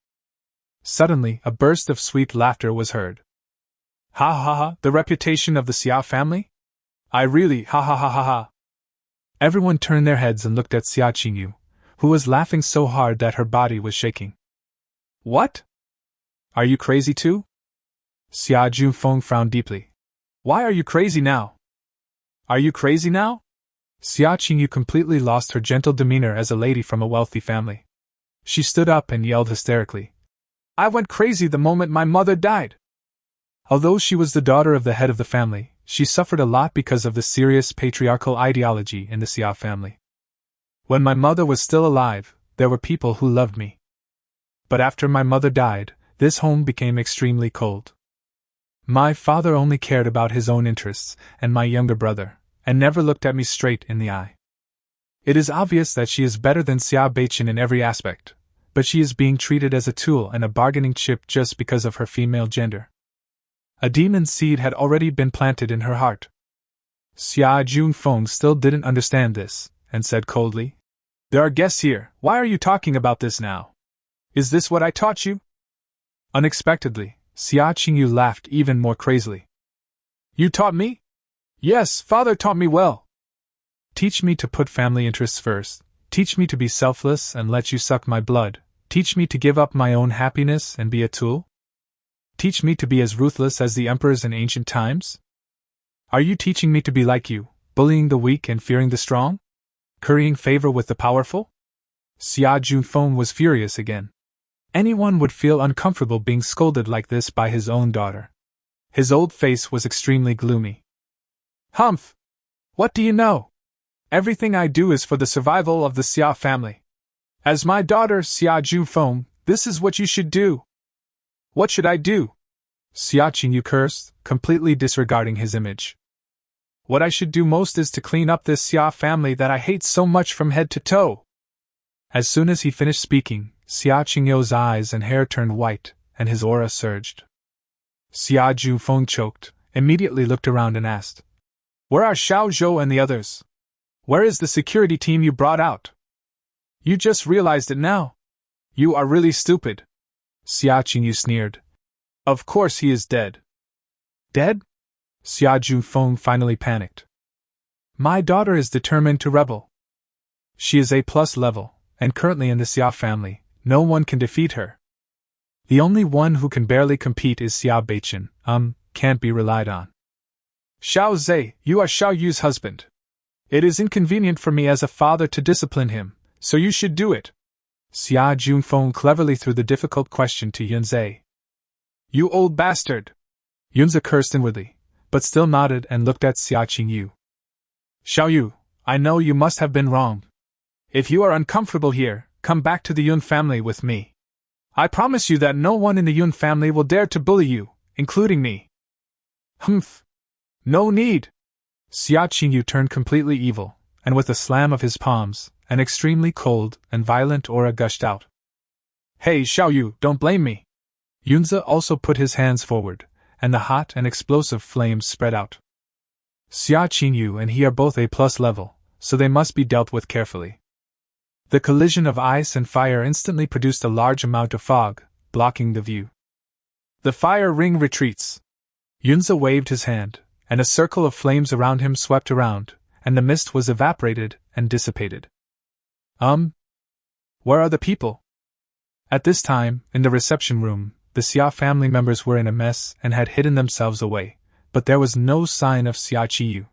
Speaker 1: Suddenly, a burst of sweet laughter was heard. Ha ha ha, the reputation of the Xia family? I really, ha ha ha ha ha. Everyone turned their heads and looked at Xia Qingyu, who was laughing so hard that her body was shaking. What? Are you crazy too? Xia Junfeng frowned deeply. Why are you crazy now? Are you crazy now? Xia Qingyu completely lost her gentle demeanor as a lady from a wealthy family. She stood up and yelled hysterically. I went crazy the moment my mother died. Although she was the daughter of the head of the family, she suffered a lot because of the serious patriarchal ideology in the Xia family. When my mother was still alive, there were people who loved me. But after my mother died, this home became extremely cold. My father only cared about his own interests and my younger brother, and never looked at me straight in the eye. It is obvious that she is better than Xia Beichen in every aspect, but she is being treated as a tool and a bargaining chip just because of her female gender. A demon seed had already been planted in her heart. Xia Junfeng still didn't understand this, and said coldly, There are guests here, why are you talking about this now? Is this what I taught you? Unexpectedly, Xia Qingyu laughed even more crazily. You taught me? Yes, father taught me well. Teach me to put family interests first, teach me to be selfless and let you suck my blood, teach me to give up my own happiness and be a tool? Teach me to be as ruthless as the emperors in ancient times? Are you teaching me to be like you, bullying the weak and fearing the strong? Currying favor with the powerful? Xia Junfeng was furious again. Anyone would feel uncomfortable being scolded like this by his own daughter. His old face was extremely gloomy. Humph! What do you know? Everything I do is for the survival of the Xia family. As my daughter Xia Jufeng, this is what you should do. What should I do? Xia Qingyu cursed, completely disregarding his image. What I should do most is to clean up this Xia family that I hate so much from head to toe. As soon as he finished speaking, Xia Qingyu's eyes and hair turned white, and his aura surged. Xia Jufeng choked, immediately looked around and asked, "Where are Xiao Zhou and the others? Where is the security team you brought out? You just realized it now. You are really stupid." Xia Qingyu sneered. "Of course he is dead." "Dead?" Xia Jufeng finally panicked. "My daughter is determined to rebel. She is A+ level, and currently in the Xia family, no one can defeat her. The only one who can barely compete is Xia Beichen, can't be relied on. Xiao Zhe, you are Xiao Yu's husband. It is inconvenient for me as a father to discipline him, so you should do it." Xia Jufeng cleverly threw the difficult question to Yunze. "You old bastard!" Yunze cursed inwardly, but still nodded and looked at Xia Qingyu. "Xiao Yu, I know you must have been wrong. If you are uncomfortable here, come back to the Yun family with me. I promise you that no one in the Yun family will dare to bully you, including me." "Humph! No need!" Xia Qingyu turned completely evil, and with a slam of his palms, an extremely cold and violent aura gushed out. "Hey Xiao Yu, don't blame me!" Yunze also put his hands forward, and the hot and explosive flames spread out. Xia Qingyu and he are both A+ level, so they must be dealt with carefully. The collision of ice and fire instantly produced a large amount of fog, blocking the view. "The fire ring retreats." Yunze waved his hand, and a circle of flames around him swept around, and the mist was evaporated and dissipated. Where are the people?" At this time, in the reception room, the Xia family members were in a mess and had hidden themselves away, but there was no sign of Xia Qiyu.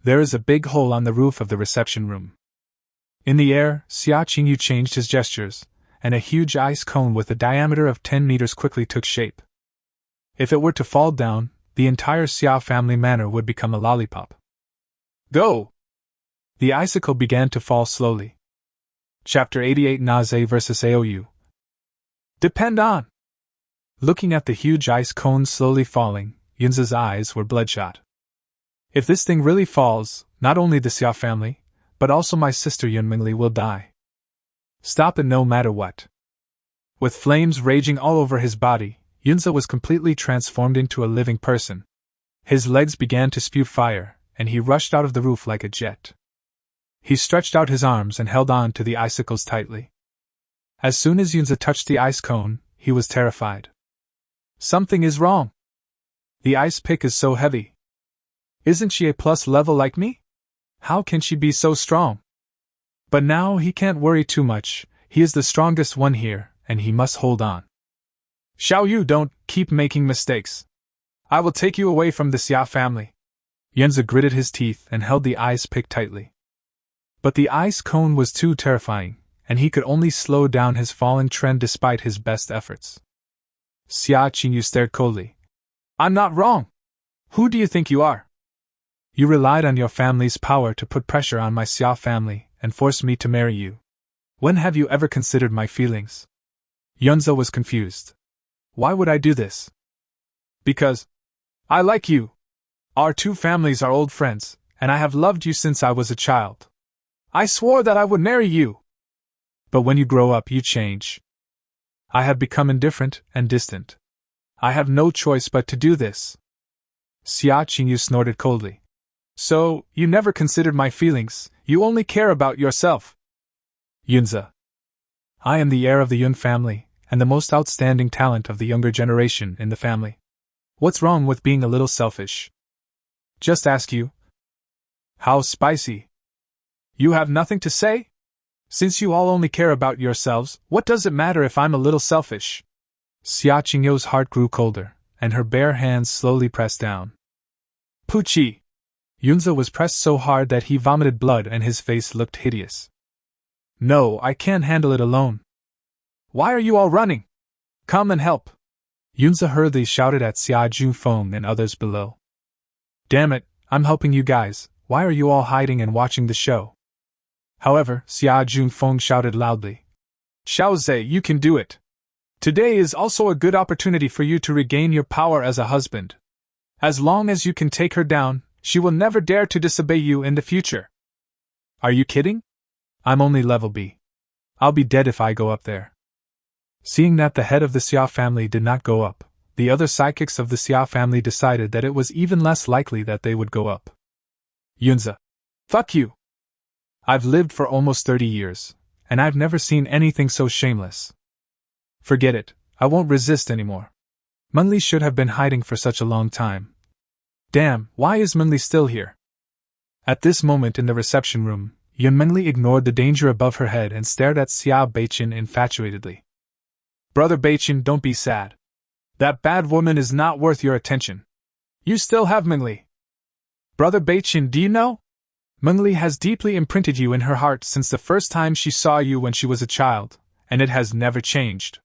Speaker 1: There is a big hole on the roof of the reception room. In the air, Xia Qingyu changed his gestures, and a huge ice cone with a diameter of 10 meters quickly took shape. If it were to fall down, the entire Xia family manor would become a lollipop. "Go!" The icicle began to fall slowly. Chapter 88 Naze vs. Aou. Depend on! Looking at the huge ice cone slowly falling, Yunze's eyes were bloodshot. If this thing really falls, not only the Xia family, but also my sister Yunmingli will die. Stop it no matter what. With flames raging all over his body, Yunze was completely transformed into a living person. His legs began to spew fire, and he rushed out of the roof like a jet. He stretched out his arms and held on to the icicles tightly. As soon as Yunze touched the ice cone, he was terrified. Something is wrong. The ice pick is so heavy. Isn't she A+ level like me? How can she be so strong? But now he can't worry too much, he is the strongest one here, and he must hold on. Xiao Yu, don't keep making mistakes. I will take you away from the Xia family. Yunze gritted his teeth and held the ice pick tightly. But the ice cone was too terrifying, and he could only slow down his falling trend despite his best efforts. Xia Qingyu stared coldly. I'm not wrong. Who do you think you are? You relied on your family's power to put pressure on my Xia family and force me to marry you. When have you ever considered my feelings? Yunze was confused. Why would I do this? Because I like you. Our two families are old friends, and I have loved you since I was a child. I swore that I would marry you. But when you grow up, you change. I have become indifferent and distant. I have no choice but to do this. Xia Qingyu snorted coldly. So, you never considered my feelings, you only care about yourself. Yunze. I am the heir of the Yun family, and the most outstanding talent of the younger generation in the family. What's wrong with being a little selfish? Just ask you. How spicy. You have nothing to say? Since you all only care about yourselves, what does it matter if I'm a little selfish? Xia Qingyu's heart grew colder, and her bare hands slowly pressed down. Puchi! Yunze was pressed so hard that he vomited blood and his face looked hideous. No, I can't handle it alone. Why are you all running? Come and help! Yunza hurriedly shouted at Xia Junfeng and others below. Damn it, I'm helping you guys, why are you all hiding and watching the show? However, Xia Junfeng shouted loudly. Xiaozhe, you can do it! Today is also a good opportunity for you to regain your power as a husband. As long as you can take her down, she will never dare to disobey you in the future. Are you kidding? I'm only level B. I'll be dead if I go up there. Seeing that the head of the Xia family did not go up, the other psychics of the Xia family decided that it was even less likely that they would go up. Yunza. Fuck you! I've lived for almost 30 years, and I've never seen anything so shameless. Forget it, I won't resist anymore. Mengli should have been hiding for such a long time. Damn, why is Mengli still here? At this moment in the reception room, Yun Mengli ignored the danger above her head and stared at Xiao Beichin infatuatedly. Brother Beichin, don't be sad. That bad woman is not worth your attention. You still have Mengli. Brother Beichin, do you know? Mengli has deeply imprinted you in her heart since the first time she saw you when she was a child, and it has never changed.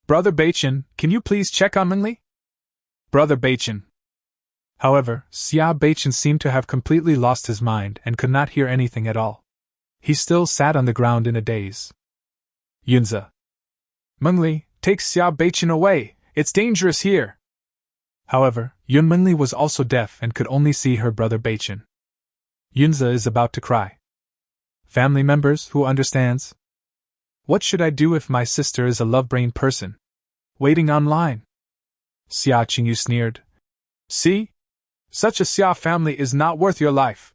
Speaker 1: Brother Beichin, can you please check on Mengli? Brother Beichin. However, Xia Beichin seemed to have completely lost his mind and could not hear anything at all. He still sat on the ground in a daze. Yunza. Mengli, take Xia Beichin away, it's dangerous here. However, Yun Mengli was also deaf and could only see her brother Beichin. Yunza is about to cry. Family members, who understands? What should I do if my sister is a love-brain person? Waiting online. Xia Qingyu sneered. See? Such a Xia family is not worth your life.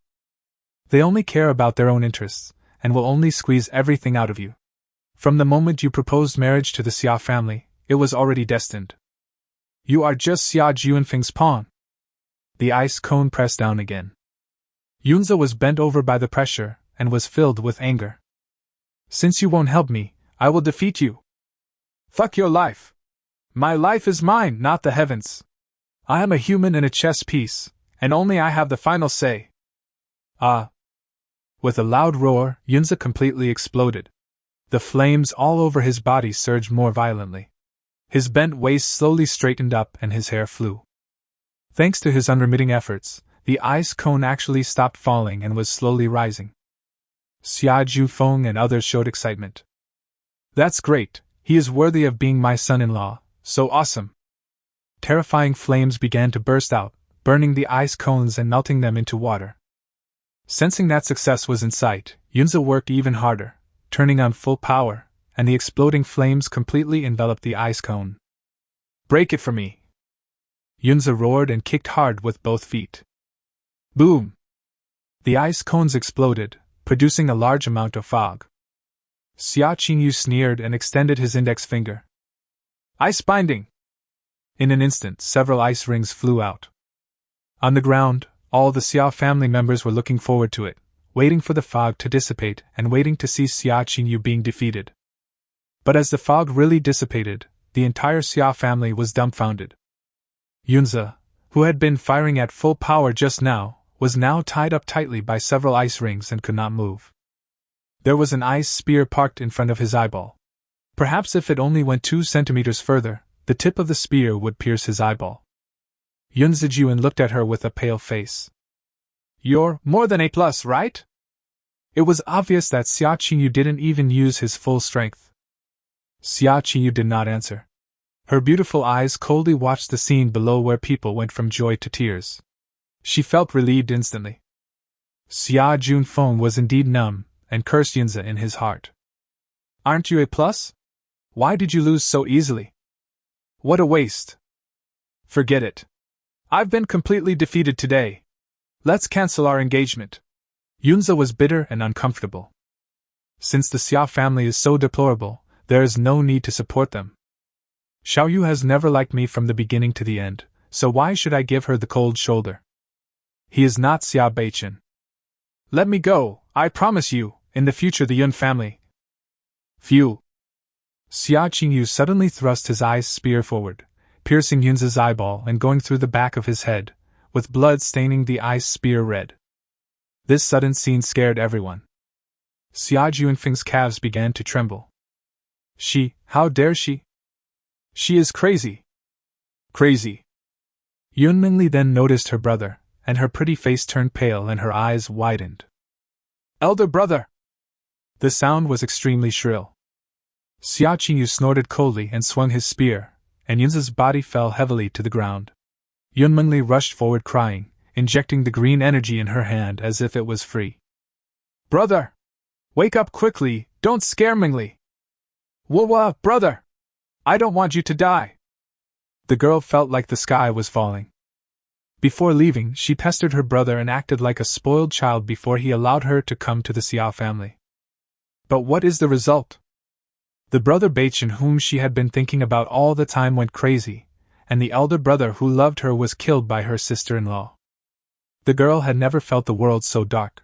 Speaker 1: They only care about their own interests, and will only squeeze everything out of you. From the moment you proposed marriage to the Xia family, it was already destined. You are just Xia Juanfeng's pawn. The ice cone pressed down again. Yunza was bent over by the pressure, and was filled with anger. Since you won't help me, I will defeat you. Fuck your life. My life is mine, not the heavens. I am a human in a chess piece, and only I have the final say. Ah! With a loud roar, Yunza completely exploded. The flames all over his body surged more violently. His bent waist slowly straightened up and his hair flew. Thanks to his unremitting efforts, the ice cone actually stopped falling and was slowly rising. Xia Jufeng and others showed excitement. That's great, he is worthy of being my son-in-law, so awesome. Terrifying flames began to burst out, burning the ice cones and melting them into water. Sensing that success was in sight, Yunza worked even harder, turning on full power, and the exploding flames completely enveloped the ice cone. Break it for me! Yunza roared and kicked hard with both feet. Boom! The ice cones exploded, producing a large amount of fog. Xia Qingyu sneered and extended his index finger. Ice binding! In an instant, several ice rings flew out. On the ground, all the Xia family members were looking forward to it, waiting for the fog to dissipate and waiting to see Xia Qingyu being defeated. But as the fog really dissipated, the entire Xia family was dumbfounded. Yunza, who had been firing at full power just now, was now tied up tightly by several ice rings and could not move. There was an ice spear parked in front of his eyeball. Perhaps if it only went 2 centimeters further, the tip of the spear would pierce his eyeball. Yun Zijuan looked at her with a pale face. You're more than A+, right? It was obvious that Xia Qingyu didn't even use his full strength. Xia Qingyu did not answer. Her beautiful eyes coldly watched the scene below where people went from joy to tears. She felt relieved instantly. Xia Junfeng was indeed numb, and cursed Yunza in his heart. Aren't you A+? Why did you lose so easily? What a waste. Forget it. I've been completely defeated today. Let's cancel our engagement. Yunza was bitter and uncomfortable. Since the Xia family is so deplorable, there is no need to support them. Xiaoyu has never liked me from the beginning to the end, so why should I give her the cold shoulder? He is not Xia Beichin. Let me go, I promise you, in the future the Yun family. Phew. Xia Qingyu suddenly thrust his ice spear forward, piercing Yunza's eyeball and going through the back of his head, with blood staining the ice spear red. This sudden scene scared everyone. Xia Juanfeng's calves began to tremble. How dare she? She is crazy. Crazy. Yun Mingli then noticed her brother, and her pretty face turned pale and her eyes widened. Elder brother! The sound was extremely shrill. Xia Qingyu snorted coldly and swung his spear, and Yunza's body fell heavily to the ground. Yun Mingli rushed forward crying, injecting the green energy in her hand as if it was free. Brother! Wake up quickly, don't scare Mingli! Wah, brother! I don't want you to die! The girl felt like the sky was falling. Before leaving, she pestered her brother and acted like a spoiled child before he allowed her to come to the Xiao family. But what is the result? The brother Baichen whom she had been thinking about all the time went crazy, and the elder brother who loved her was killed by her sister-in-law. The girl had never felt the world so dark.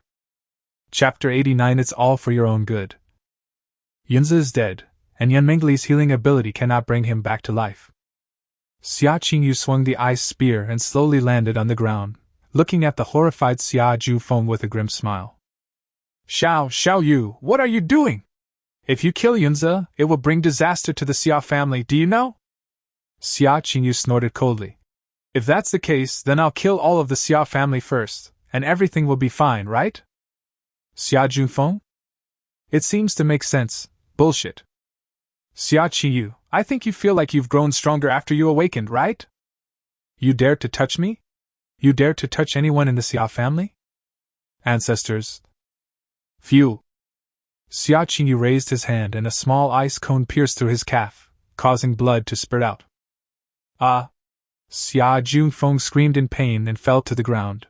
Speaker 1: Chapter 89. It's all for your own good. Yunzi is dead, and Yan Mingli's healing ability cannot bring him back to life. Xia Qingyu swung the ice spear and slowly landed on the ground, looking at the horrified Xia Jufeng with a grim smile. Xiao Yu, what are you doing? If you kill Yunzi, it will bring disaster to the Xia family, do you know? Xia Qingyu snorted coldly. If that's the case, then I'll kill all of the Xia family first, and everything will be fine, right? Xia Jufeng? It seems to make sense. Bullshit. Xia Qingyu, I think you feel like you've grown stronger after you awakened, right? You dare to touch me? You dare to touch anyone in the Xia family? Ancestors. Phew. Xia Qingyu raised his hand and a small ice cone pierced through his calf, causing blood to spurt out. Ah! Xia Jufeng screamed in pain and fell to the ground.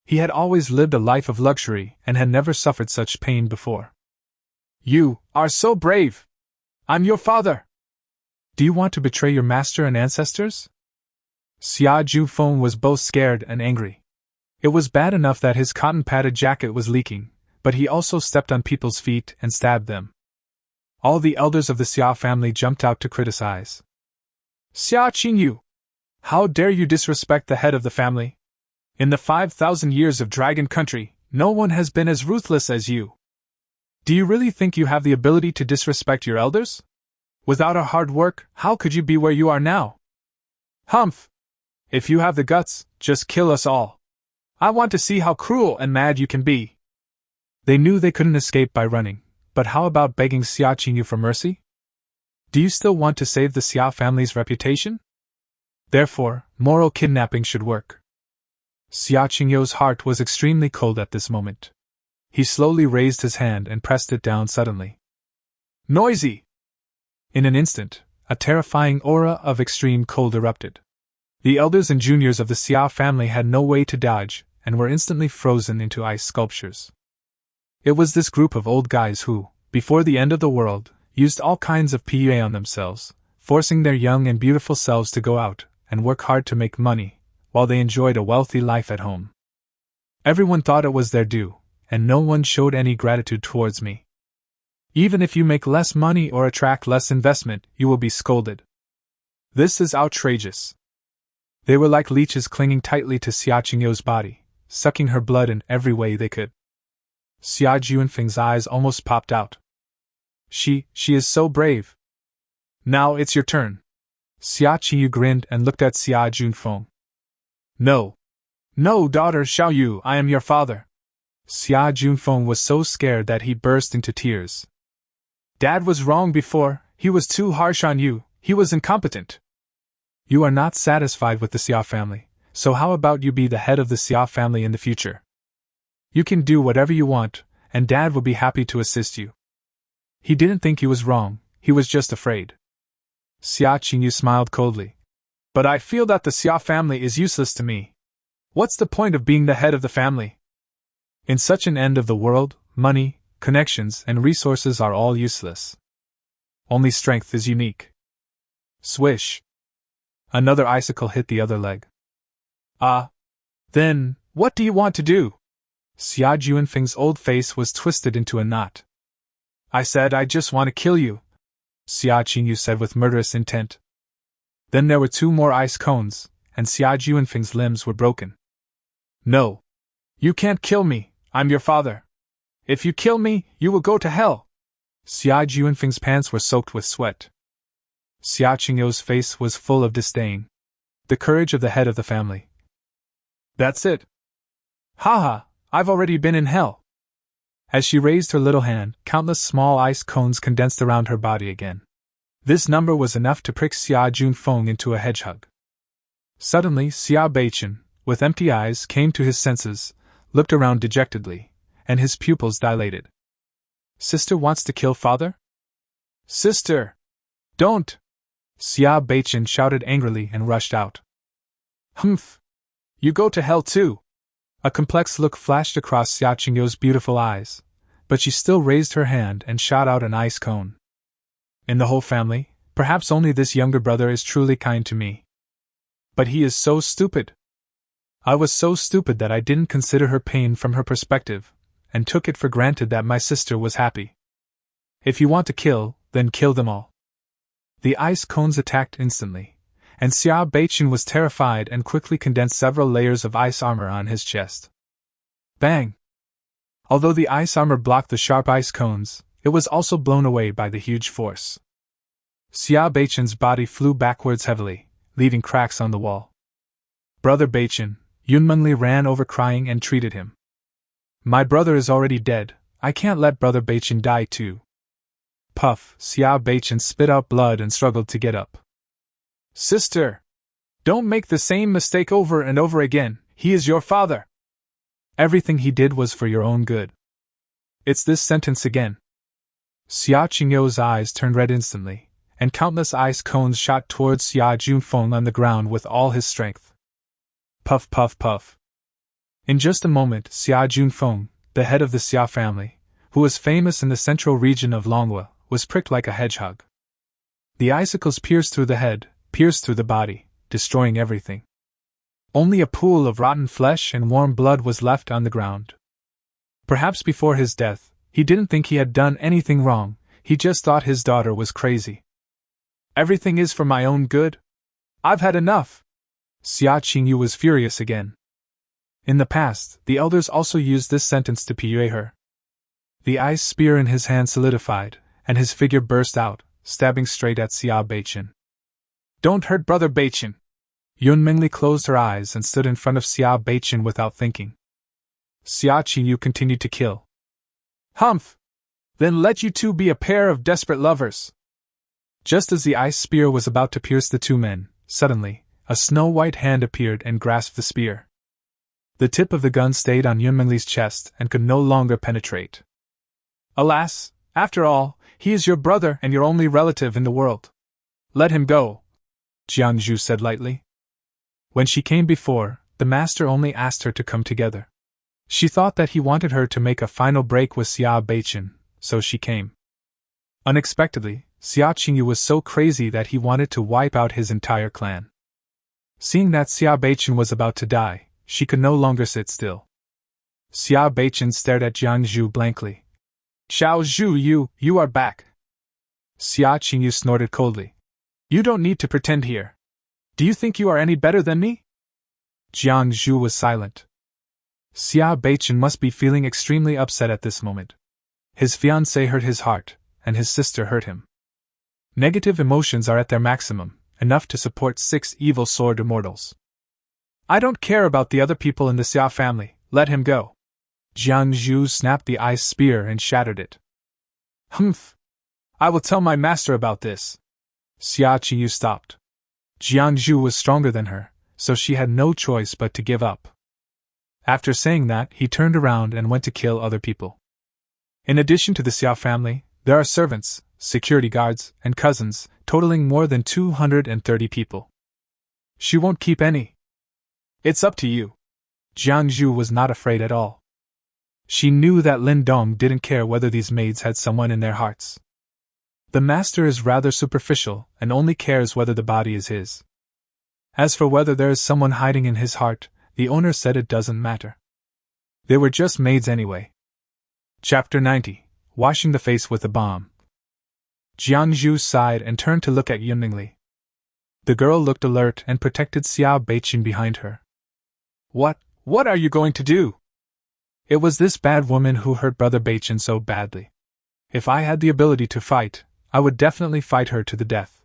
Speaker 1: He had always lived a life of luxury and had never suffered such pain before. You are so brave! I'm your father! Do you want to betray your master and ancestors? Xia Jufeng was both scared and angry. It was bad enough that his cotton-padded jacket was leaking, but he also stepped on people's feet and stabbed them. All the elders of the Xia family jumped out to criticize. Xia Qingyu! How dare you disrespect the head of the family? In the 5,000 years of Dragon Country, no one has been as ruthless as you. Do you really think you have the ability to disrespect your elders? Without our hard work, how could you be where you are now? Humph! If you have the guts, just kill us all. I want to see how cruel and mad you can be. They knew they couldn't escape by running, but how about begging Xia Qingyu for mercy? Do you still want to save the Xia family's reputation? Therefore, moral kidnapping should work. Xia Qingyu's heart was extremely cold at this moment. He slowly raised his hand and pressed it down suddenly. Noisy! In an instant, a terrifying aura of extreme cold erupted. The elders and juniors of the Xia family had no way to dodge, and were instantly frozen into ice sculptures. It was this group of old guys who, before the end of the world, used all kinds of PUA on themselves, forcing their young and beautiful selves to go out and work hard to make money, while they enjoyed a wealthy life at home. Everyone thought it was their due, and no one showed any gratitude towards me. Even if you make less money or attract less investment, you will be scolded. This is outrageous. They were like leeches clinging tightly to Xia Qingyu's body, sucking her blood in every way they could. Xia Jufeng's eyes almost popped out. She is so brave. Now it's your turn. Xia Qingyu grinned and looked at Xia Jufeng. No, daughter Xiao Yu, I am your father. Xia Jufeng was so scared that he burst into tears. Dad was wrong before, he was too harsh on you, he was incompetent. You are not satisfied with the Xia family, so how about you be the head of the Xia family in the future? You can do whatever you want, and Dad will be happy to assist you. He didn't think he was wrong, he was just afraid. Xia Qingyu smiled coldly. But I feel that the Xia family is useless to me. What's the point of being the head of the family? In such an end of the world, money, connections, and resources are all useless. Only strength is unique. Swish. Another icicle hit the other leg. Then, what do you want to do? Xia Jufeng's old face was twisted into a knot. I said I just want to kill you, Xia Qingyu said with murderous intent. Then there were 2 more ice cones, and Xia Jufeng's limbs were broken. No. You can't kill me, I'm your father. If you kill me, you will go to hell. Xia Juanfeng's pants were soaked with sweat. Xia Qingyou's face was full of disdain. The courage of the head of the family. That's it. Haha, I've already been in hell. As she raised her little hand, countless small ice cones condensed around her body again. This number was enough to prick Xia Junfeng into a hedgehog. Suddenly, Xia Beichen, with empty eyes, came to his senses, looked around dejectedly, and his pupils dilated. Sister wants to kill father? Sister! Don't! Xia Beichen shouted angrily and rushed out. Humph! You go to hell too! A complex look flashed across Xia Qingyou's beautiful eyes, but she still raised her hand and shot out an ice cone. In the whole family, perhaps only this younger brother is truly kind to me. But he is so stupid. I was so stupid that I didn't consider her pain from her perspective, and took it for granted that my sister was happy. If you want to kill, then kill them all. The ice cones attacked instantly, and Xia Beichen was terrified and quickly condensed several layers of ice armor on his chest. Bang! Although the ice armor blocked the sharp ice cones, it was also blown away by the huge force. Xia Beichen's body flew backwards heavily, leaving cracks on the wall. Brother Beichen, Yunmenli ran over crying and treated him. My brother is already dead, I can't let Brother Beichen die too. Puff, Xia Beichen spit out blood and struggled to get up. Sister! Don't make the same mistake over and over again, he is your father! Everything he did was for your own good. It's this sentence again. Xia Qingyou's eyes turned red instantly, and countless ice cones shot towards Xia Junfeng on the ground with all his strength. Puff, puff, puff. In just a moment, Xia Junfeng, the head of the Xia family, who was famous in the central region of Lingua, was pricked like a hedgehog. The icicles pierced through the head, pierced through the body, destroying everything. Only a pool of rotten flesh and warm blood was left on the ground. Perhaps before his death, he didn't think he had done anything wrong, he just thought his daughter was crazy. Everything is for my own good? I've had enough! Xia Qingyu was furious again. In the past, the elders also used this sentence to pue her. The ice spear in his hand solidified, and his figure burst out, stabbing straight at Xia Beichen. Don't hurt Brother Beichen! Yun Mingli closed her eyes and stood in front of Xia Beichen without thinking. Xia Qingyu continued to kill. Humph! Then let you two be a pair of desperate lovers! Just as the ice spear was about to pierce the two men, suddenly, a snow-white hand appeared and grasped the spear. The tip of the gun stayed on Yun Mingli's chest and could no longer penetrate. Alas, after all, he is your brother and your only relative in the world. Let him go, Jiangzhu said lightly. When she came before, the master only asked her to come together. She thought that he wanted her to make a final break with Xia Beichen, so she came. Unexpectedly, Xia Qingyu was so crazy that he wanted to wipe out his entire clan. Seeing that Xia Beichen was about to die, she could no longer sit still. Xia Beichen stared at Jiangzhu blankly. Xiao Zhu, you are back. Xia Qingyu snorted coldly. You don't need to pretend here. Do you think you are any better than me? Jiangzhu was silent. Xia Beichen must be feeling extremely upset at this moment. His fiancée hurt his heart, and his sister hurt him. Negative emotions are at their maximum, enough to support 6 evil sword immortals. I don't care about the other people in the Xia family, let him go. Jiangzhu snapped the ice spear and shattered it. Humph! I will tell my master about this. Xia Qingyu stopped. Jiangzhu was stronger than her, so she had no choice but to give up. After saying that, he turned around and went to kill other people. In addition to the Xia family, there are servants, security guards, and cousins, totaling more than 230 people. She won't keep any. It's up to you. Jiangzhu was not afraid at all. She knew that Lin Dong didn't care whether these maids had someone in their hearts. The master is rather superficial and only cares whether the body is his. As for whether there is someone hiding in his heart, the owner said it doesn't matter. They were just maids anyway. Chapter 90. Washing the face with a bomb. Jiangzhu sighed and turned to look at Yunmingli. The girl looked alert and protected Xia Beichen behind her. What are you going to do? It was this bad woman who hurt Brother Beichen so badly. If I had the ability to fight, I would definitely fight her to the death.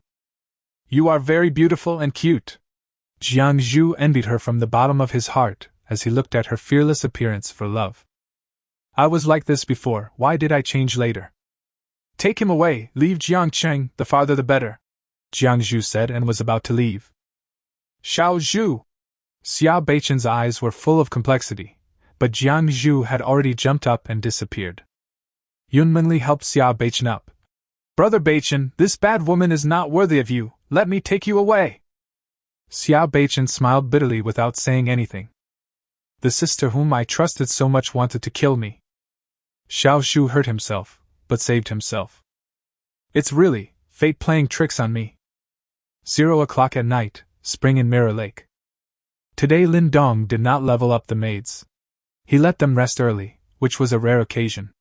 Speaker 1: You are very beautiful and cute. Jiang Zhu envied her from the bottom of his heart as he looked at her fearless appearance for love. I was like this before, why did I change later? Take him away, leave Jiang Cheng, the farther the better, Jiang Zhu said and was about to leave. Xiao Zhu! Xiao Beichen's eyes were full of complexity, but Jiang Zhu had already jumped up and disappeared. Yun Mengli helped Xiao Beichen up. Brother Beichen, this bad woman is not worthy of you, let me take you away. Xiao Beichen smiled bitterly without saying anything. The sister whom I trusted so much wanted to kill me. Xiao Zhu hurt himself, but saved himself. It's really fate playing tricks on me. 0:00 at night, spring in Mirror Lake. Today Lin Dong did not level up the maids. He let them rest early, which was a rare occasion.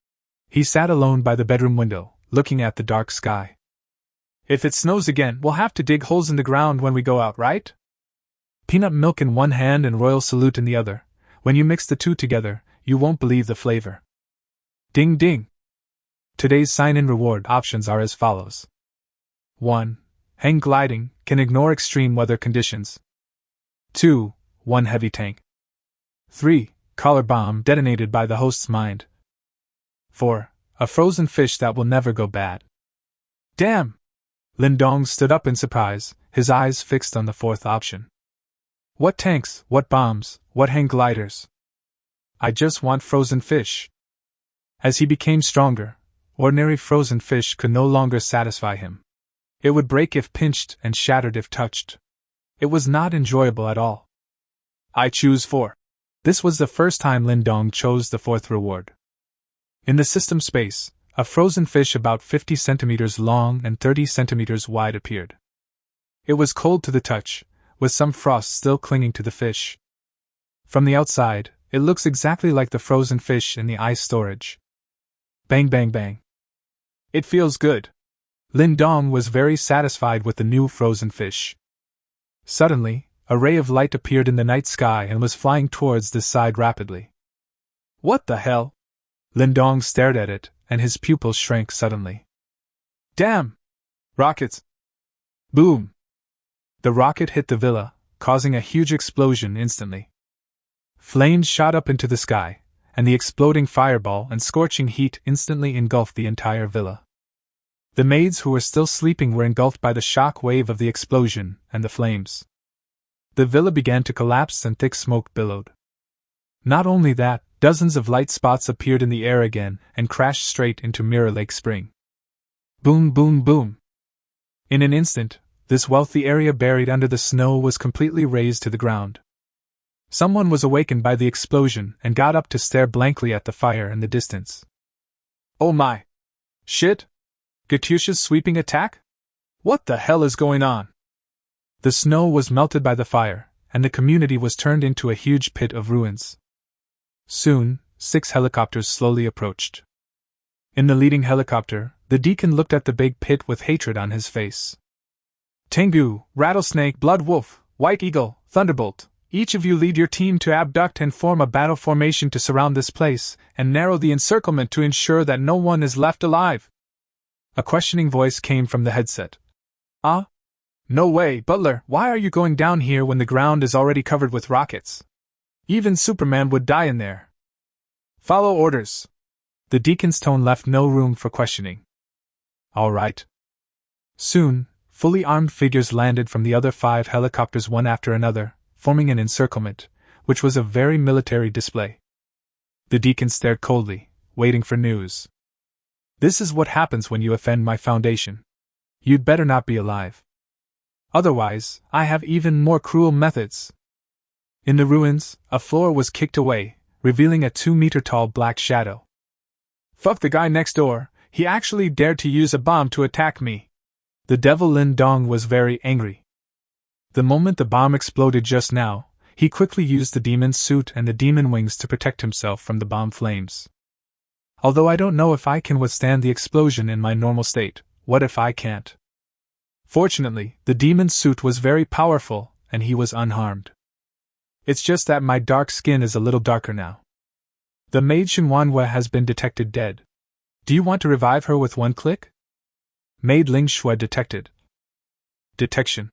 Speaker 1: He sat alone by the bedroom window, looking at the dark sky. If it snows again, we'll have to dig holes in the ground when we go out, right? Peanut milk in one hand and royal salute in the other. When you mix the two together, you won't believe the flavor. Ding ding! Today's sign-in reward options are as follows. 1. Hang gliding, can ignore extreme weather conditions. 2. 1 heavy tank. 3. Collar bomb detonated by the host's mind. 4. A frozen fish that will never go bad. Damn! Lindong stood up in surprise, his eyes fixed on the fourth option. What tanks, what bombs, what hang gliders? I just want frozen fish. As he became stronger, ordinary frozen fish could no longer satisfy him. It would break if pinched and shattered if touched. It was not enjoyable at all. I choose 4. This was the first time Lindong chose the fourth reward. In the system space, a frozen fish about 50 centimeters long and 30 centimeters wide appeared. It was cold to the touch, with some frost still clinging to the fish. From the outside, it looks exactly like the frozen fish in the ice storage. Bang bang bang. It feels good. Lindong was very satisfied with the new frozen fish. Suddenly, a ray of light appeared in the night sky and was flying towards this side rapidly. What the hell? Lindong stared at it, and his pupils shrank suddenly. Damn! Rockets! Boom! The rocket hit the villa, causing a huge explosion instantly. Flames shot up into the sky, and the exploding fireball and scorching heat instantly engulfed the entire villa. The maids who were still sleeping were engulfed by the shock wave of the explosion and the flames. The villa began to collapse and thick smoke billowed. Not only that, dozens of light spots appeared in the air again and crashed straight into Mirror Lake Spring. Boom boom boom! In an instant, this wealthy area buried under the snow was completely razed to the ground. Someone was awakened by the explosion and got up to stare blankly at the fire in the distance. Oh my! Shit! Katyusha's sweeping attack? What the hell is going on? The snow was melted by the fire, and the community was turned into a huge pit of ruins. Soon, 6 helicopters slowly approached. In the leading helicopter, the deacon looked at the big pit with hatred on his face. Tengu, Rattlesnake, Blood Wolf, White Eagle, Thunderbolt, each of you lead your team to abduct and form a battle formation to surround this place, and narrow the encirclement to ensure that no one is left alive. A questioning voice came from the headset. No way, Butler, why are you going down here when the ground is already covered with rockets? Even Superman would die in there. Follow orders. The deacon's tone left no room for questioning. All right. Soon, fully armed figures landed from the other 5 helicopters one after another, forming an encirclement, which was a very military display. The deacon stared coldly, waiting for news. This is what happens when you offend my foundation. You'd better not be alive. Otherwise, I have even more cruel methods. In the ruins, a floor was kicked away, revealing a 2-meter-tall black shadow. Fuck the guy next door, he actually dared to use a bomb to attack me. The devil Lin Dong was very angry. The moment the bomb exploded just now, he quickly used the demon's suit and the demon wings to protect himself from the bomb flames. Although I don't know if I can withstand the explosion in my normal state, what if I can't? Fortunately, the demon's suit was very powerful, and he was unharmed. It's just that my dark skin is a little darker now. The maid Shinuan has been detected dead. Do you want to revive her with one click? Maid Lingua detected. Detection.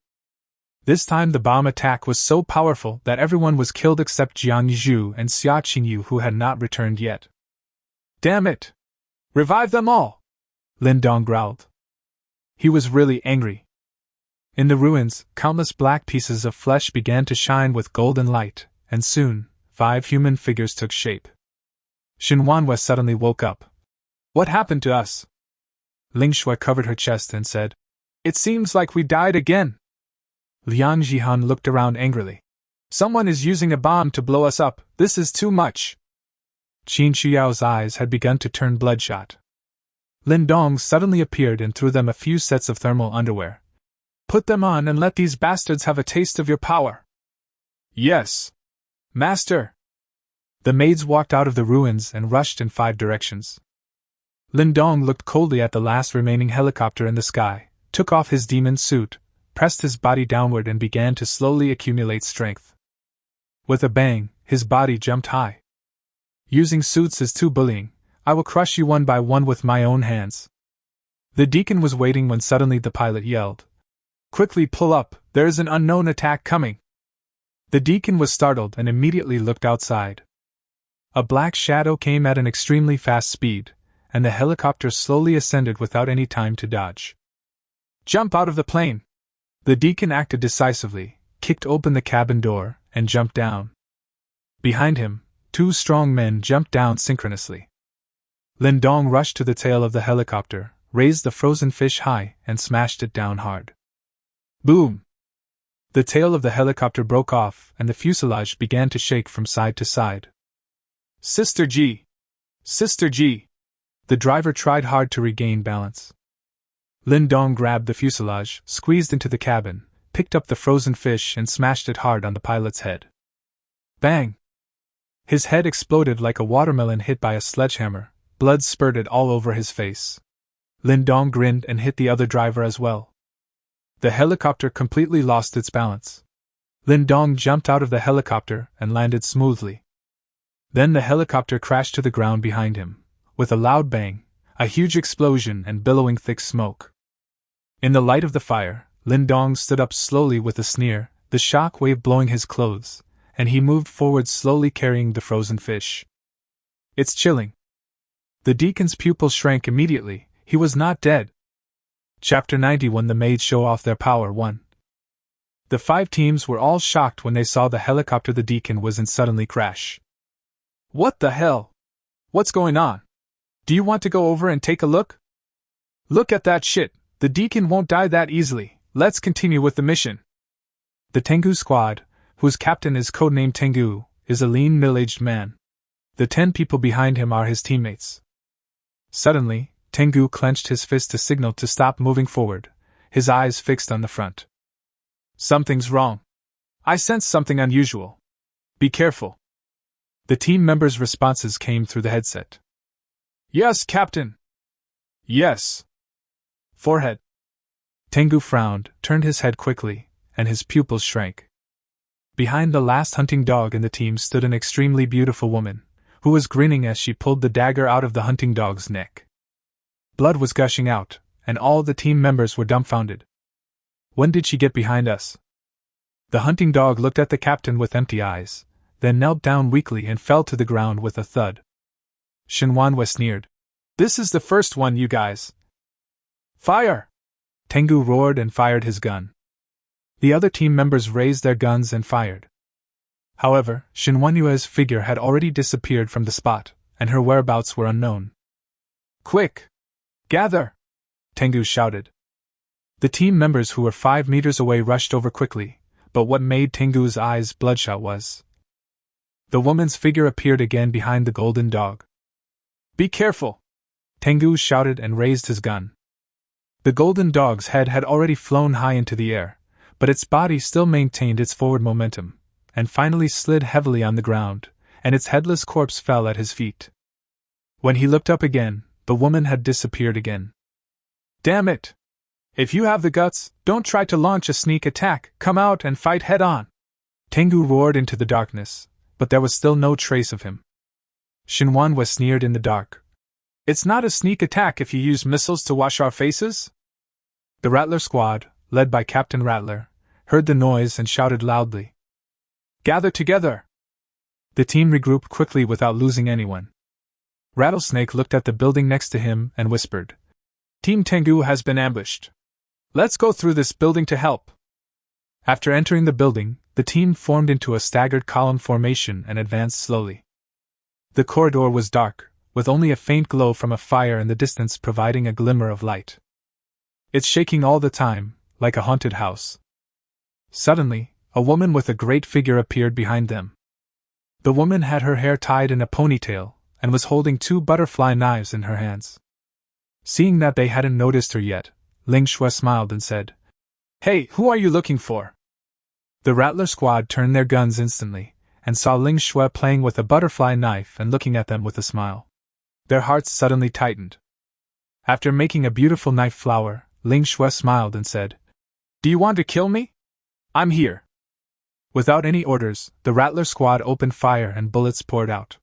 Speaker 1: This time the bomb attack was so powerful that everyone was killed except Jiang Zhu and Xia Qingyu, who had not returned yet. Damn it! Revive them all! Lindong growled. He was really angry. In the ruins, countless black pieces of flesh began to shine with golden light, and soon, 5 human figures took shape. Shinuan suddenly woke up. What happened to us? Lingua covered her chest and said, It seems like we died again. Liang Jihan looked around angrily. Someone is using a bomb to blow us up, this is too much. Qin Xiao's eyes had begun to turn bloodshot. Lin Dong suddenly appeared and threw them a few sets of thermal underwear. Put them on and let these bastards have a taste of your power. Yes, Master. The maids walked out of the ruins and rushed in 5 directions. Lindong looked coldly at the last remaining helicopter in the sky, took off his demon suit, pressed his body downward and began to slowly accumulate strength. With a bang, his body jumped high. Using suits is too bullying, I will crush you one by one with my own hands. The deacon was waiting when suddenly the pilot yelled. Quickly pull up, there is an unknown attack coming. The deacon was startled and immediately looked outside. A black shadow came at an extremely fast speed, and the helicopter slowly ascended without any time to dodge. Jump out of the plane! The deacon acted decisively, kicked open the cabin door, and jumped down. Behind him, 2 strong men jumped down synchronously. Lindong rushed to the tail of the helicopter, raised the frozen fish high, and smashed it down hard. Boom! The tail of the helicopter broke off, and the fuselage began to shake from side to side. Sister G! Sister G! The driver tried hard to regain balance. Lindong grabbed the fuselage, squeezed into the cabin, picked up the frozen fish and smashed it hard on the pilot's head. Bang! His head exploded like a watermelon hit by a sledgehammer, blood spurted all over his face. Lindong grinned and hit the other driver as well. The helicopter completely lost its balance. Lindong jumped out of the helicopter and landed smoothly. Then the helicopter crashed to the ground behind him, with a loud bang, a huge explosion and billowing thick smoke. In the light of the fire, Lindong stood up slowly with a sneer, the shock wave blowing his clothes, and he moved forward slowly carrying the frozen fish. It's chilling. The deacon's pupil shrank immediately, he was not dead. Chapter 91. The maids show off their power. 1. The 5 teams were all shocked when they saw the helicopter the deacon was in suddenly crash. What the hell? What's going on? Do you want to go over and take a look? Look at that shit, the deacon won't die that easily, let's continue with the mission. The Tengu squad, whose captain is codenamed Tengu, is a lean middle-aged man. The 10 people behind him are his teammates. Suddenly, Tengu clenched his fist to signal to stop moving forward, his eyes fixed on the front. Something's wrong. I sense something unusual. Be careful. The team members' responses came through the headset. Yes, Captain. Yes. Forehead. Tengu frowned, turned his head quickly, and his pupils shrank. Behind the last hunting dog in the team stood an extremely beautiful woman, who was grinning as she pulled the dagger out of the hunting dog's neck. Blood was gushing out, and all the team members were dumbfounded. When did she get behind us? The hunting dog looked at the captain with empty eyes, then knelt down weakly and fell to the ground with a thud. Shinuan sneered. This is the first one, you guys. Fire! Tengu roared and fired his gun. The other team members raised their guns and fired. However, Shinuan's figure had already disappeared from the spot, and her whereabouts were unknown. Quick! Gather! Tengu shouted. The team members who were 5 meters away rushed over quickly, but what made Tengu's eyes bloodshot was the woman's figure appeared again behind the golden dog. Be careful! Tengu shouted and raised his gun. The golden dog's head had already flown high into the air, but its body still maintained its forward momentum, and finally slid heavily on the ground, and its headless corpse fell at his feet. When he looked up again, the woman had disappeared again. Damn it! If you have the guts, don't try to launch a sneak attack, come out and fight head-on! Tengu roared into the darkness, but there was still no trace of him. Shinuan sneered in the dark. It's not a sneak attack if you use missiles to wash our faces? The Rattler squad, led by Captain Rattler, heard the noise and shouted loudly. Gather together! The team regrouped quickly without losing anyone. Rattlesnake looked at the building next to him and whispered, Team Tengu has been ambushed. Let's go through this building to help. After entering the building, the team formed into a staggered column formation and advanced slowly. The corridor was dark, with only a faint glow from a fire in the distance providing a glimmer of light. It's shaking all the time, like a haunted house. Suddenly, a woman with a great figure appeared behind them. The woman had her hair tied in a ponytail, and was holding 2 butterfly knives in her hands. Seeing that they hadn't noticed her yet, Lingua smiled and said, Hey, who are you looking for? The Rattler squad turned their guns instantly, and saw Lingua playing with a butterfly knife and looking at them with a smile. Their hearts suddenly tightened. After making a beautiful knife flower, Lingua smiled and said, Do you want to kill me? I'm here. Without any orders, the Rattler squad opened fire and bullets poured out.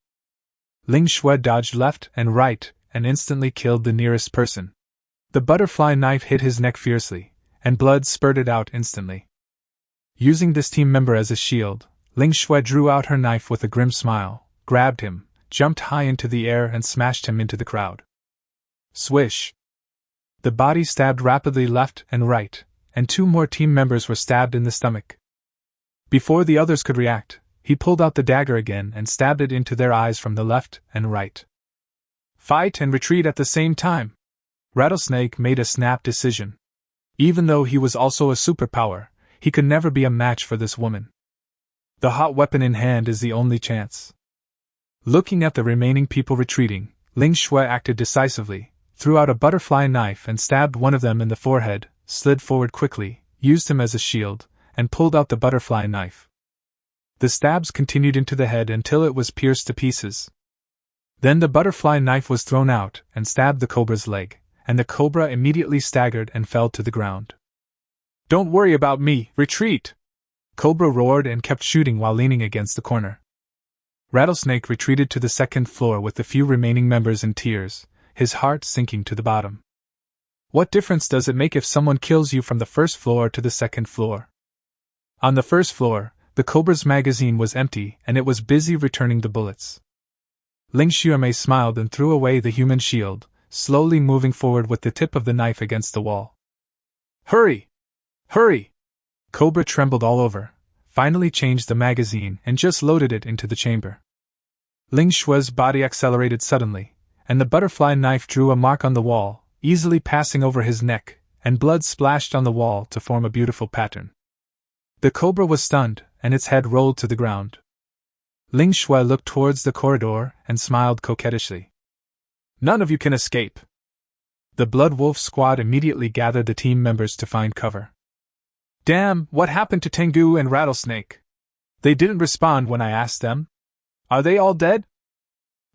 Speaker 1: Lingua dodged left and right and instantly killed the nearest person. The butterfly knife hit his neck fiercely, and blood spurted out instantly. Using this team member as a shield, Lingua drew out her knife with a grim smile, grabbed him, jumped high into the air and smashed him into the crowd. Swish! The body stabbed rapidly left and right, and 2 more team members were stabbed in the stomach. Before the others could react, he pulled out the dagger again and stabbed it into their eyes from the left and right. Fight and retreat at the same time. Rattlesnake made a snap decision. Even though he was also a superpower, he could never be a match for this woman. The hot weapon in hand is the only chance. Looking at the remaining people retreating, Lingua acted decisively, threw out a butterfly knife and stabbed one of them in the forehead, slid forward quickly, used him as a shield, and pulled out the butterfly knife. The stabs continued into the head until it was pierced to pieces. Then the butterfly knife was thrown out and stabbed the cobra's leg, and the cobra immediately staggered and fell to the ground. Don't worry about me, retreat! Cobra roared and kept shooting while leaning against the corner. Rattlesnake retreated to the 2nd floor with the few remaining members in tears, his heart sinking to the bottom. What difference does it make if someone kills you from the 1st floor to the 2nd floor? On the 1st floor, the cobra's magazine was empty and it was busy returning the bullets. Lingua smiled and threw away the human shield, slowly moving forward with the tip of the knife against the wall. Hurry! Hurry! Cobra trembled all over, finally changed the magazine and just loaded it into the chamber. Lingua's body accelerated suddenly, and the butterfly knife drew a mark on the wall, easily passing over his neck, and blood splashed on the wall to form a beautiful pattern. The cobra was stunned, and its head rolled to the ground. Lingua looked towards the corridor and smiled coquettishly. None of you can escape. The Blood Wolf squad immediately gathered the team members to find cover. Damn, what happened to Tengu and Rattlesnake? They didn't respond when I asked them. Are they all dead?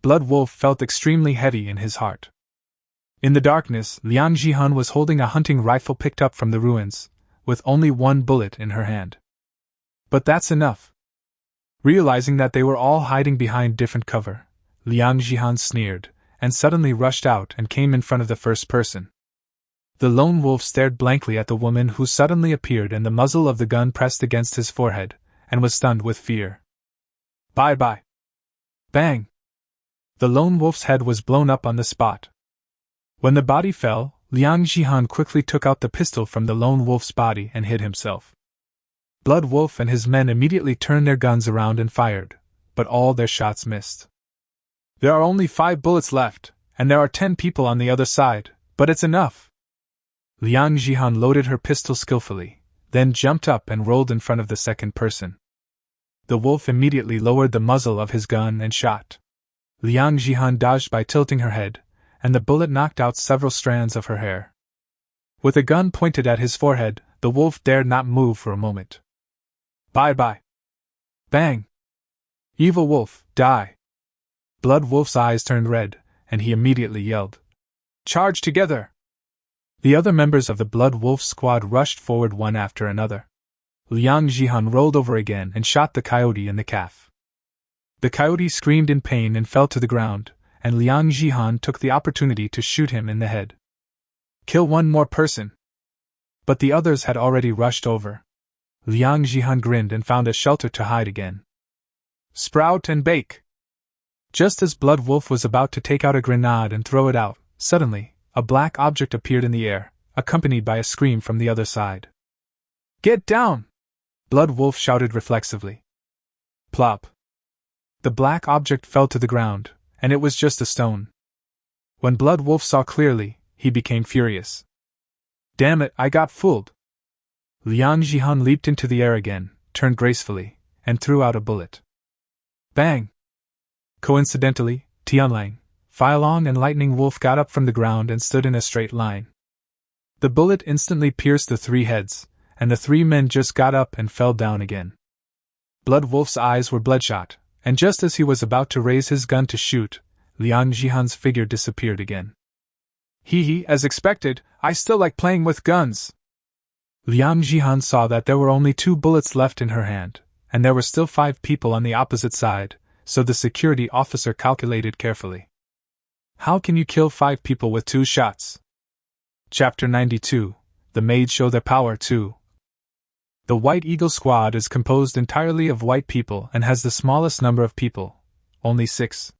Speaker 1: Blood Wolf felt extremely heavy in his heart. In the darkness, Liang Jihan was holding a hunting rifle picked up from the ruins, with only 1 bullet in her hand. But that's enough. Realizing that they were all hiding behind different cover, Liang Jihan sneered, and suddenly rushed out and came in front of the first person. The lone wolf stared blankly at the woman who suddenly appeared, and the muzzle of the gun pressed against his forehead, and was stunned with fear. Bye-bye. Bang! The lone wolf's head was blown up on the spot. When the body fell, Liang Jihan quickly took out the pistol from the lone wolf's body and hid himself. Blood Wolf and his men immediately turned their guns around and fired, but all their shots missed. There are only 5 bullets left, and there are 10 people on the other side, but it's enough. Liang Jihan loaded her pistol skillfully, then jumped up and rolled in front of the second person. The wolf immediately lowered the muzzle of his gun and shot. Liang Jihan dodged by tilting her head, and the bullet knocked out several strands of her hair. With a gun pointed at his forehead, the wolf dared not move for a moment. Bye-bye. Bang! Evil wolf, die! Blood Wolf's eyes turned red, and he immediately yelled, Charge together! The other members of the Blood Wolf squad rushed forward one after another. Liang Jihan rolled over again and shot the coyote in the calf. The coyote screamed in pain and fell to the ground, and Liang Jihan took the opportunity to shoot him in the head. Kill one more person. But the others had already rushed over. Liang Jihan grinned and found a shelter to hide again. Sprout and bake. Just as Blood Wolf was about to take out a grenade and throw it out, suddenly, a black object appeared in the air, accompanied by a scream from the other side. Get down! Blood Wolf shouted reflexively. Plop. The black object fell to the ground, and it was just a stone. When Blood Wolf saw clearly, he became furious. Damn it, I got fooled! Liang Jihan leaped into the air again, turned gracefully, and threw out a bullet. Bang! Coincidentally, Tianlang, Filong and Lightning Wolf got up from the ground and stood in a straight line. The bullet instantly pierced the three heads, and the three men just got up and fell down again. Blood Wolf's eyes were bloodshot, and just as he was about to raise his gun to shoot, Liang Jihan's figure disappeared again. Hee, as expected, I still like playing with guns. Liang Jihan saw that there were only 2 bullets left in her hand, and there were still 5 people on the opposite side, so the security officer calculated carefully. How can you kill 5 people with 2 shots? Chapter 92. The Maids Show Their Power too. The White Eagle Squad is composed entirely of white people and has the smallest number of people, only 6.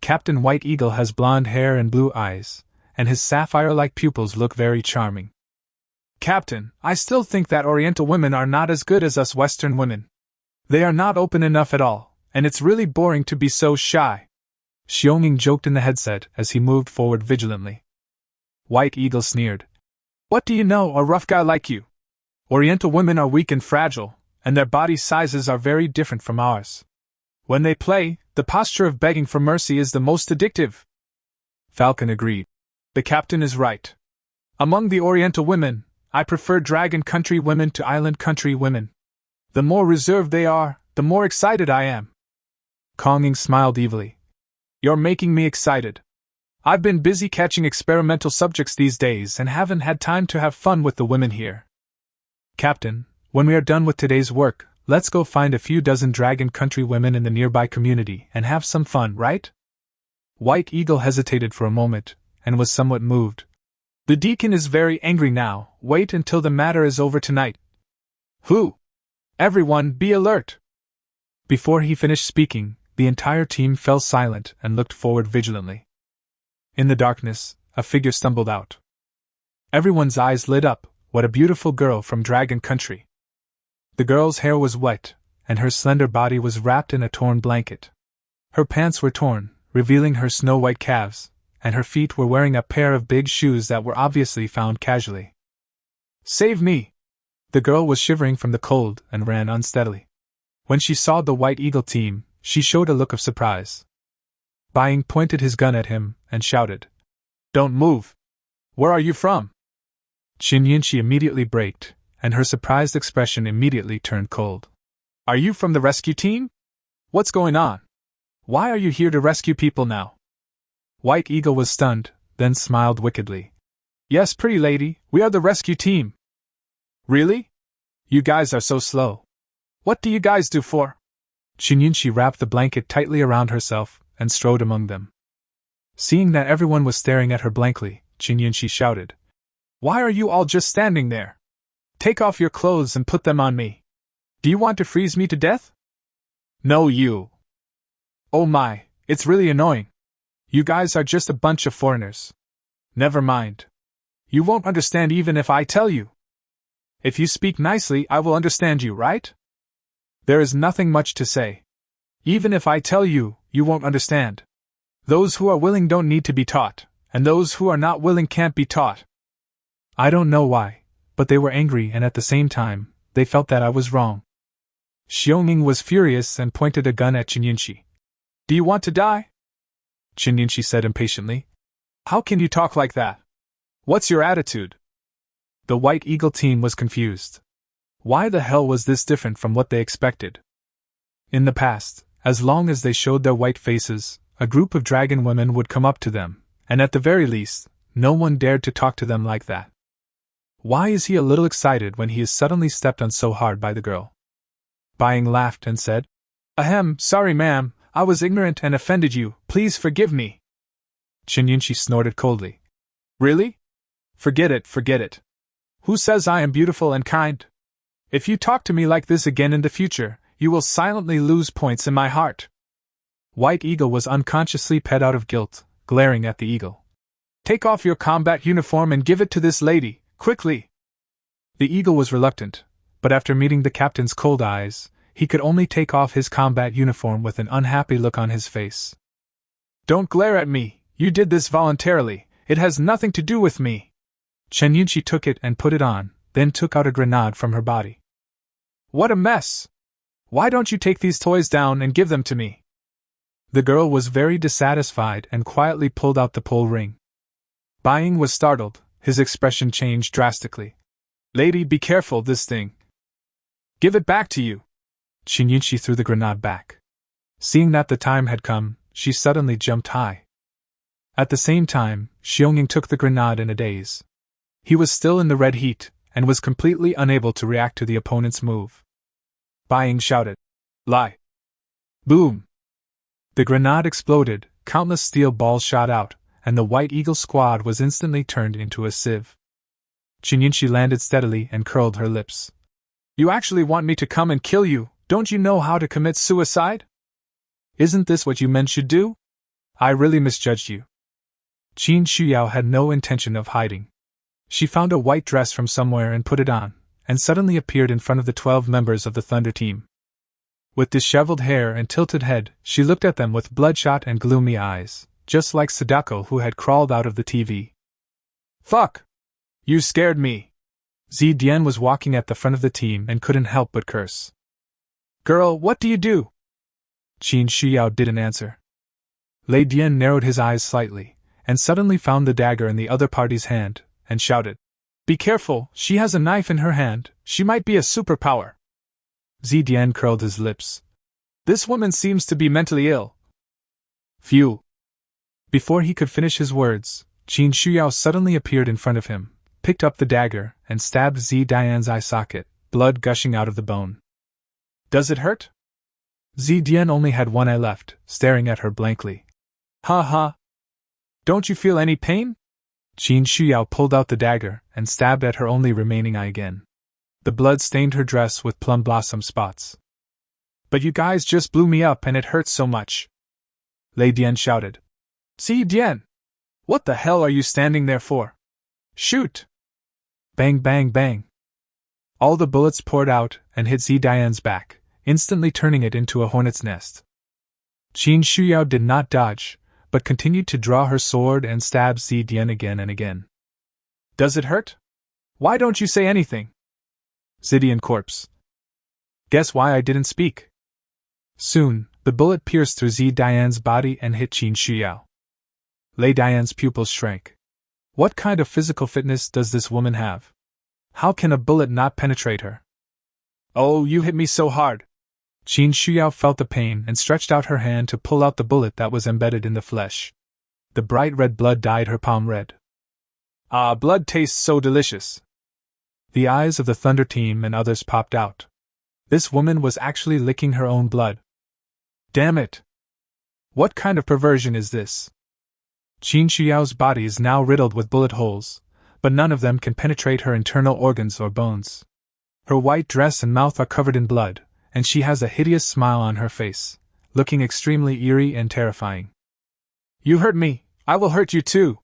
Speaker 1: Captain White Eagle has blonde hair and blue eyes, and his sapphire-like pupils look very charming. Captain, I still think that Oriental women are not as good as us Western women. They are not open enough at all, and it's really boring to be so shy. Xiongming joked in the headset as he moved forward vigilantly. White Eagle sneered. What do you know, a rough guy like you? Oriental women are weak and fragile, and their body sizes are very different from ours. When they play, the posture of begging for mercy is the most addictive. Falcon agreed. The captain is right. Among the Oriental women, I prefer dragon country women to island country women. The more reserved they are, the more excited I am. Konging smiled evilly. You're making me excited. I've been busy catching experimental subjects these days and haven't had time to have fun with the women here. Captain, when we are done with today's work, let's go find a few dozen dragon country women in the nearby community and have some fun, right? White Eagle hesitated for a moment, and was somewhat moved. The deacon is very angry now. Wait until the matter is over tonight. Who? Everyone, be alert! Before he finished speaking, the entire team fell silent and looked forward vigilantly. In the darkness, a figure stumbled out. Everyone's eyes lit up. What a beautiful girl from Dragon Country. The girl's hair was wet, and her slender body was wrapped in a torn blanket. Her pants were torn, revealing her snow-white calves, and her feet were wearing a pair of big shoes that were obviously found casually. Save me! The girl was shivering from the cold and ran unsteadily. When she saw the White Eagle team, she showed a look of surprise. Bying pointed his gun at him and shouted, Don't move! Where are you from? Qin Yinshi immediately braked, and her surprised expression immediately turned cold. Are you from the rescue team? What's going on? Why are you here to rescue people now? White Eagle was stunned, then smiled wickedly. Yes, pretty lady, we are the rescue team. Really? You guys are so slow. What do you guys do for? Qin Yinshi wrapped the blanket tightly around herself and strode among them. Seeing that everyone was staring at her blankly, Qin Yinshi shouted, Why are you all just standing there? Take off your clothes and put them on me. Do you want to freeze me to death? No, you. Oh my, it's really annoying. You guys are just a bunch of foreigners. Never mind. You won't understand even if I tell you. If you speak nicely, I will understand you, right? There is nothing much to say. Even if I tell you, you won't understand. Those who are willing don't need to be taught, and those who are not willing can't be taught. I don't know why, but they were angry and at the same time, they felt that I was wrong. Xiongming was furious and pointed a gun at Qin Yinshi. Do you want to die? Qin Yinshi said impatiently. How can you talk like that? What's your attitude? The White Eagle team was confused. Why the hell was this different from what they expected? In the past, as long as they showed their white faces, a group of dragon women would come up to them, and at the very least, no one dared to talk to them like that. Why is he a little excited when he is suddenly stepped on so hard by the girl? Bying laughed and said, Ahem, sorry ma'am, I was ignorant and offended you, please forgive me. Shinyunshi snorted coldly. Really? Forget it, forget it. Who says I am beautiful and kind? If you talk to me like this again in the future, you will silently lose points in my heart. White Eagle was unconsciously pet out of guilt, glaring at the eagle. Take off your combat uniform and give it to this lady, quickly. The eagle was reluctant, but after meeting the captain's cold eyes, he could only take off his combat uniform with an unhappy look on his face. Don't glare at me, you did this voluntarily, it has nothing to do with me. Chen Yunchi took it and put it on, then took out a grenade from her body. What a mess! Why don't you take these toys down and give them to me? The girl was very dissatisfied and quietly pulled out the pole ring. Buying was startled, his expression changed drastically. Lady, be careful, this thing. Give it back to you. Shinyunshi threw the grenade back. Seeing that the time had come, she suddenly jumped high. At the same time, Xionging took the grenade in a daze. He was still in the red heat, and was completely unable to react to the opponent's move. Buying shouted, Lie! Boom! The grenade exploded, countless steel balls shot out, and the White Eagle squad was instantly turned into a sieve. Shinyunshi landed steadily and curled her lips. You actually want me to come and kill you? Don't you know how to commit suicide? Isn't this what you men should do? I really misjudged you. Qin Shuyao had no intention of hiding. She found a white dress from somewhere and put it on, and suddenly appeared in front of the 12 members of the Thunder team. With disheveled hair and tilted head, she looked at them with bloodshot and gloomy eyes, just like Sadako who had crawled out of the TV. Fuck! You scared me! Zidian was walking at the front of the team and couldn't help but curse. Girl, what do you do? Qin Shuyao didn't answer. Lei Dian narrowed his eyes slightly, and suddenly found the dagger in the other party's hand, and shouted, Be careful, she has a knife in her hand, she might be a superpower. Zidian curled his lips. This woman seems to be mentally ill. Phew. Before he could finish his words, Qin Shuyao suddenly appeared in front of him, picked up the dagger, and stabbed Zidian's eye socket, blood gushing out of the bone. Does it hurt? Zidian only had one eye left, staring at her blankly. Ha ha! Don't you feel any pain? Qin Shuyao pulled out the dagger and stabbed at her only remaining eye again. The blood stained her dress with plum blossom spots. But you guys just blew me up and it hurts so much. Lei Dian shouted. Zidian! What the hell are you standing there for? Shoot! Bang bang bang. All the bullets poured out and hit Zidian's back, instantly turning it into a hornet's nest. Qin Shuyao did not dodge, but continued to draw her sword and stab Zidian again and again. Does it hurt? Why don't you say anything? Zidian corpse. Guess why I didn't speak? Soon, the bullet pierced through Zidian's body and hit Qin Shuyao. Lei Dian's pupils shrank. What kind of physical fitness does this woman have? How can a bullet not penetrate her? Oh, you hit me so hard! Qin Shuyao felt the pain and stretched out her hand to pull out the bullet that was embedded in the flesh. The bright red blood dyed her palm red. Ah, blood tastes so delicious! The eyes of the Thunder team and others popped out. This woman was actually licking her own blood. Damn it! What kind of perversion is this? Qin Shuyao's body is now riddled with bullet holes, but none of them can penetrate her internal organs or bones. Her white dress and mouth are covered in blood, and she has a hideous smile on her face, looking extremely eerie and terrifying. You hurt me, I will hurt you too!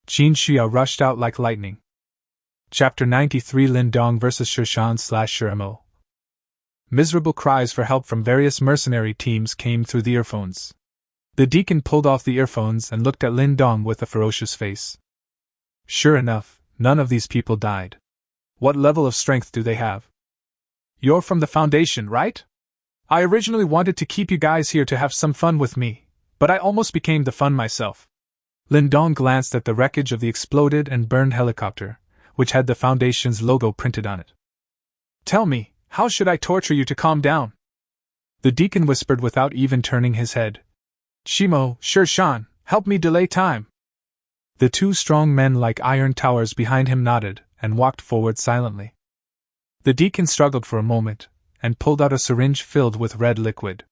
Speaker 1: Qin Shuyao rushed out like lightning. Chapter 93 Lindong vs. Shirshan/Shiramo. Miserable cries for help from various mercenary teams came through the earphones. The deacon pulled off the earphones and looked at Lin Dong with a ferocious face. Sure enough, none of these people died. What level of strength do they have? You're from the Foundation, right? I originally wanted to keep you guys here to have some fun with me, but I almost became the fun myself. Lindong glanced at the wreckage of the exploded and burned helicopter, which had the Foundation's logo printed on it. Tell me, how should I torture you to calm down? The deacon whispered without even turning his head. Shimo, Shirshan, help me delay time. The two strong men like iron towers behind him nodded and walked forward silently. The deacon struggled for a moment and pulled out a syringe filled with red liquid.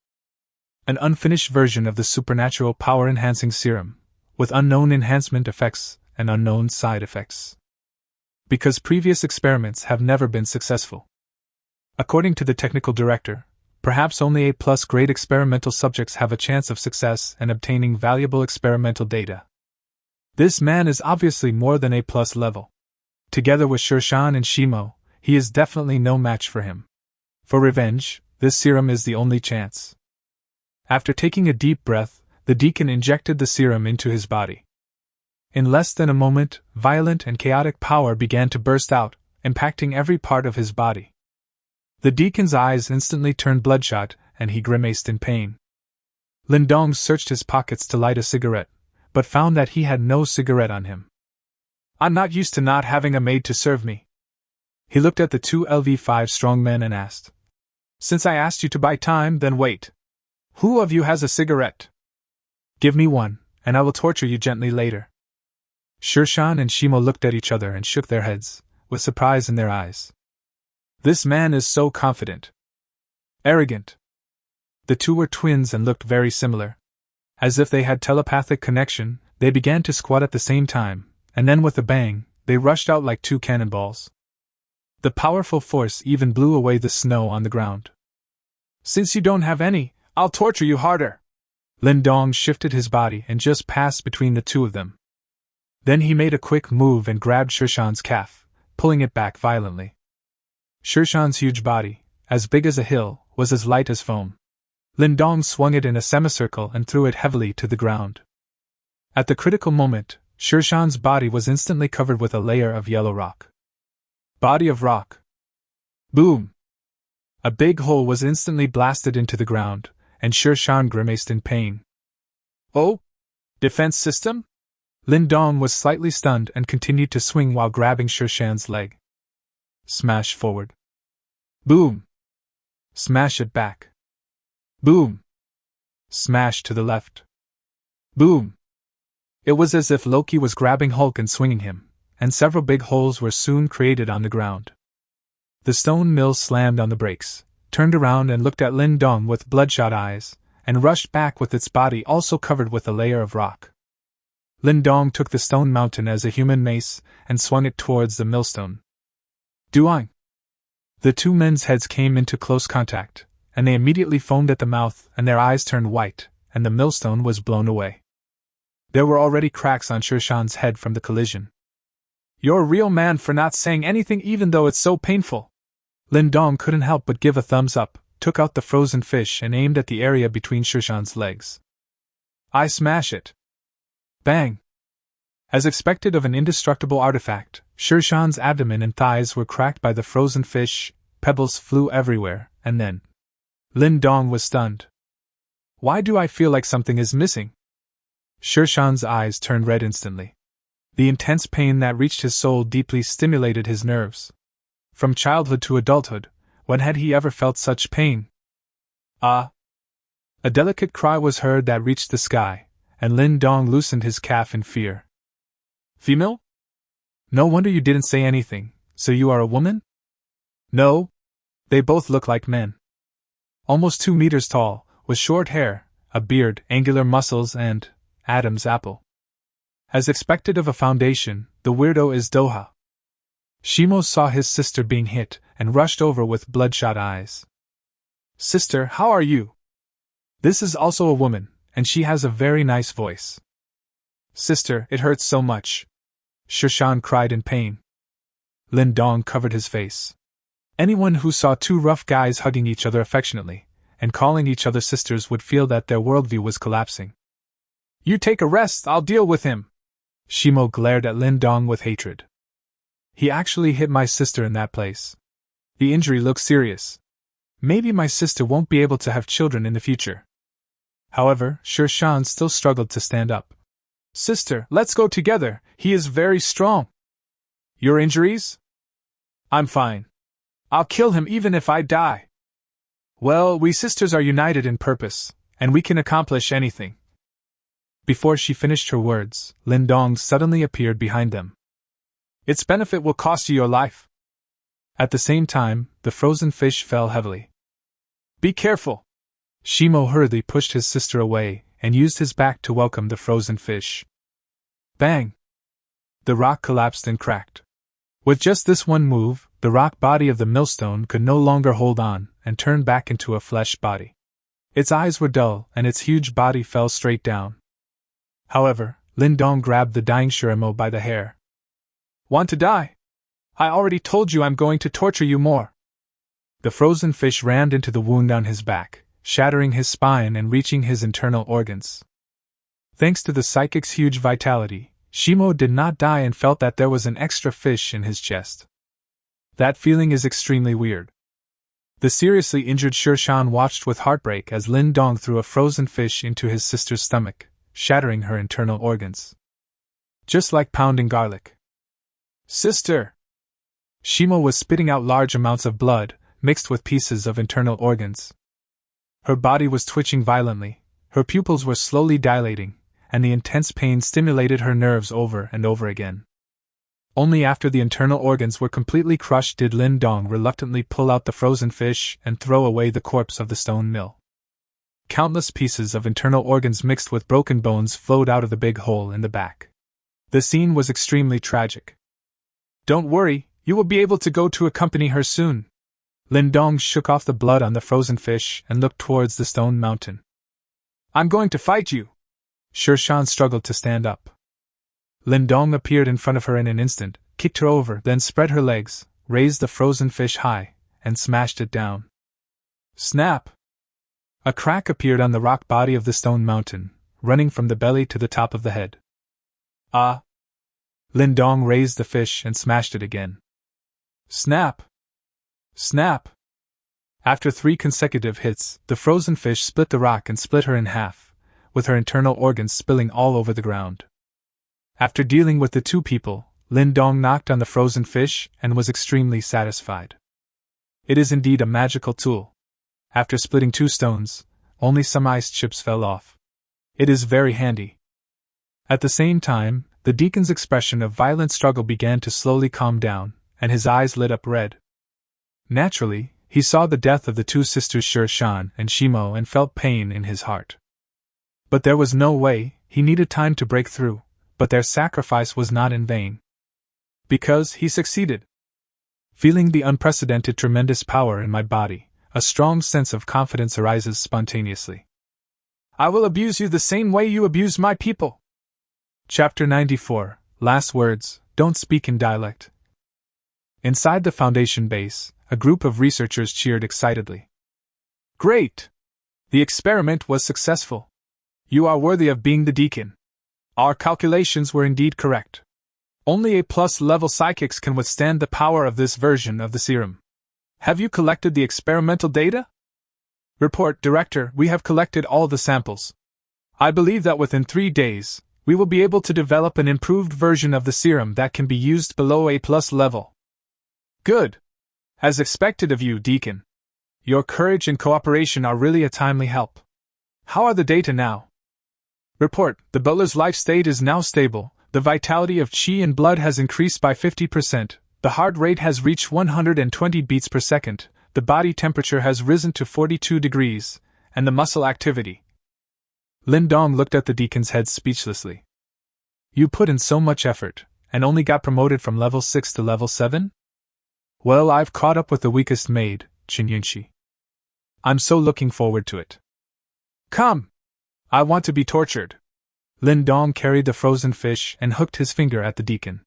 Speaker 1: An unfinished version of the supernatural power-enhancing serum, with unknown enhancement effects and unknown side effects. Because previous experiments have never been successful. According to the technical director, perhaps only A+ grade experimental subjects have a chance of success and obtaining valuable experimental data. This man is obviously more than A+ level. Together with Shirshan and Shimo, he is definitely no match for him. For revenge, this serum is the only chance. After taking a deep breath, the deacon injected the serum into his body. In less than a moment, violent and chaotic power began to burst out, impacting every part of his body. The deacon's eyes instantly turned bloodshot, and he grimaced in pain. Lindong searched his pockets to light a cigarette, but found that he had no cigarette on him. I'm not used to not having a maid to serve me. He looked at the two LV5 strong men and asked, Since I asked you to buy time, then wait. Who of you has a cigarette? Give me one, and I will torture you gently later. Shirshan and Shimo looked at each other and shook their heads, with surprise in their eyes. This man is so confident. Arrogant. The two were twins and looked very similar. As if they had telepathic connection, they began to squat at the same time, and then with a bang, they rushed out like two cannonballs. The powerful force even blew away the snow on the ground. Since you don't have any, I'll torture you harder. Lindong shifted his body and just passed between the two of them. Then he made a quick move and grabbed Shirshan's calf, pulling it back violently. Shirshan's huge body, as big as a hill, was as light as foam. Lindong swung it in a semicircle and threw it heavily to the ground. At the critical moment, Shirshan's body was instantly covered with a layer of yellow rock. Body of rock. Boom! A big hole was instantly blasted into the ground, and Shirshan grimaced in pain. Oh? Defense system? Lindong was slightly stunned and continued to swing while grabbing Shirshan's leg. Smash forward. Boom! Smash it back. Boom! Smash to the left. Boom! It was as if Loki was grabbing Hulk and swinging him, and several big holes were soon created on the ground. The stone mill slammed on the brakes, turned around and looked at Lindong with bloodshot eyes, and rushed back with its body also covered with a layer of rock. Lindong took the stone mountain as a human mace and swung it towards the millstone. Duang! The two men's heads came into close contact, and they immediately foamed at the mouth and their eyes turned white, and the millstone was blown away. There were already cracks on Shirshan's head from the collision. You're a real man for not saying anything even though it's so painful. Lindong couldn't help but give a thumbs up, took out the frozen fish and aimed at the area between Shirshan's legs. I smash it. Bang! As expected of an indestructible artifact, Shirshan's abdomen and thighs were cracked by the frozen fish, pebbles flew everywhere, and then Lindong was stunned. Why do I feel like something is missing? Shirshan's eyes turned red instantly. The intense pain that reached his soul deeply stimulated his nerves. From childhood to adulthood, when had he ever felt such pain? Ah! A delicate cry was heard that reached the sky, and Lindong loosened his calf in fear. Female? No wonder you didn't say anything, so you are a woman? No. They both look like men. Almost 2 meters tall, with short hair, a beard, angular muscles and Adam's apple. As expected of a foundation, the weirdo is Doha. Shimo saw his sister being hit and rushed over with bloodshot eyes. Sister, how are you? This is also a woman, and she has a very nice voice. Sister, it hurts so much. Shirshan cried in pain. Lindong covered his face. Anyone who saw two rough guys hugging each other affectionately and calling each other sisters would feel that their worldview was collapsing. You take a rest, I'll deal with him. Shimo glared at Lindong with hatred. He actually hit my sister in that place. The injury looks serious. Maybe my sister won't be able to have children in the future. However, Shirshan still struggled to stand up. Sister, let's go together, he is very strong. Your injuries? I'm fine. I'll kill him even if I die. Well, we sisters are united in purpose, and we can accomplish anything. Before she finished her words, Lindong suddenly appeared behind them. Its benefit will cost you your life. At the same time, the frozen fish fell heavily. Be careful! Shimo hurriedly pushed his sister away and used his back to welcome the frozen fish. Bang! The rock collapsed and cracked. With just this one move, the rock body of the millstone could no longer hold on and turned back into a flesh body. Its eyes were dull and its huge body fell straight down. However, Lindong grabbed the dying Shirimo by the hair. Want to die? I already told you I'm going to torture you more. The frozen fish rammed into the wound on his back, shattering his spine and reaching his internal organs. Thanks to the psychic's huge vitality, Shimo did not die and felt that there was an extra fish in his chest. That feeling is extremely weird. The seriously injured Shirshan watched with heartbreak as Lin Dong threw a frozen fish into his sister's stomach, shattering her internal organs. Just like pounding garlic. Sister! Shimo was spitting out large amounts of blood, mixed with pieces of internal organs. Her body was twitching violently, her pupils were slowly dilating, and the intense pain stimulated her nerves over and over again. Only after the internal organs were completely crushed did Lin Dong reluctantly pull out the frozen fish and throw away the corpse of the stone mill. Countless pieces of internal organs mixed with broken bones flowed out of the big hole in the back. The scene was extremely tragic. Don't worry, you will be able to go to accompany her soon. Lin Dong shook off the blood on the frozen fish and looked towards the stone mountain. I'm going to fight you. Shirshan struggled to stand up. Lindong appeared in front of her in an instant, kicked her over, then spread her legs, raised the frozen fish high, and smashed it down. Snap! A crack appeared on the rock body of the stone mountain, running from the belly to the top of the head. Ah! Lindong raised the fish and smashed it again. Snap! Snap! After 3 consecutive hits, the frozen fish split the rock and split her in half, with her internal organs spilling all over the ground. After dealing with the 2 people, Lindong knocked on the frozen fish and was extremely satisfied. It is indeed a magical tool. After splitting 2 stones, only some ice chips fell off. It is very handy. At the same time, the deacon's expression of violent struggle began to slowly calm down, and his eyes lit up red. Naturally, he saw the death of the 2 sisters Shirshan and Shimo and felt pain in his heart. But there was no way, he needed time to break through, but their sacrifice was not in vain. Because he succeeded. Feeling the unprecedented tremendous power in my body, a strong sense of confidence arises spontaneously. I will abuse you the same way you abuse my people. Chapter 94, Last Words, Don't Speak in Dialect. Inside the Foundation base, a group of researchers cheered excitedly. Great! The experiment was successful. You are worthy of being the deacon. Our calculations were indeed correct. Only A+ level psychics can withstand the power of this version of the serum. Have you collected the experimental data? Report, Director, we have collected all the samples. I believe that within 3 days, we will be able to develop an improved version of the serum that can be used below A+ level. Good. As expected of you, Deacon. Your courage and cooperation are really a timely help. How are the data now? Report, the butler's life state is now stable, the vitality of chi and blood has increased by 50%, the heart rate has reached 120 beats per second, the body temperature has risen to 42 degrees, and the muscle activity. Lindong looked at the deacon's head speechlessly. You put in so much effort, and only got promoted from level 6 to level 7? Well, I've caught up with the weakest maid, Chinyunshi. I'm so looking forward to it. Come! I want to be tortured. Lindong carried the frozen fish and hooked his finger at the deacon.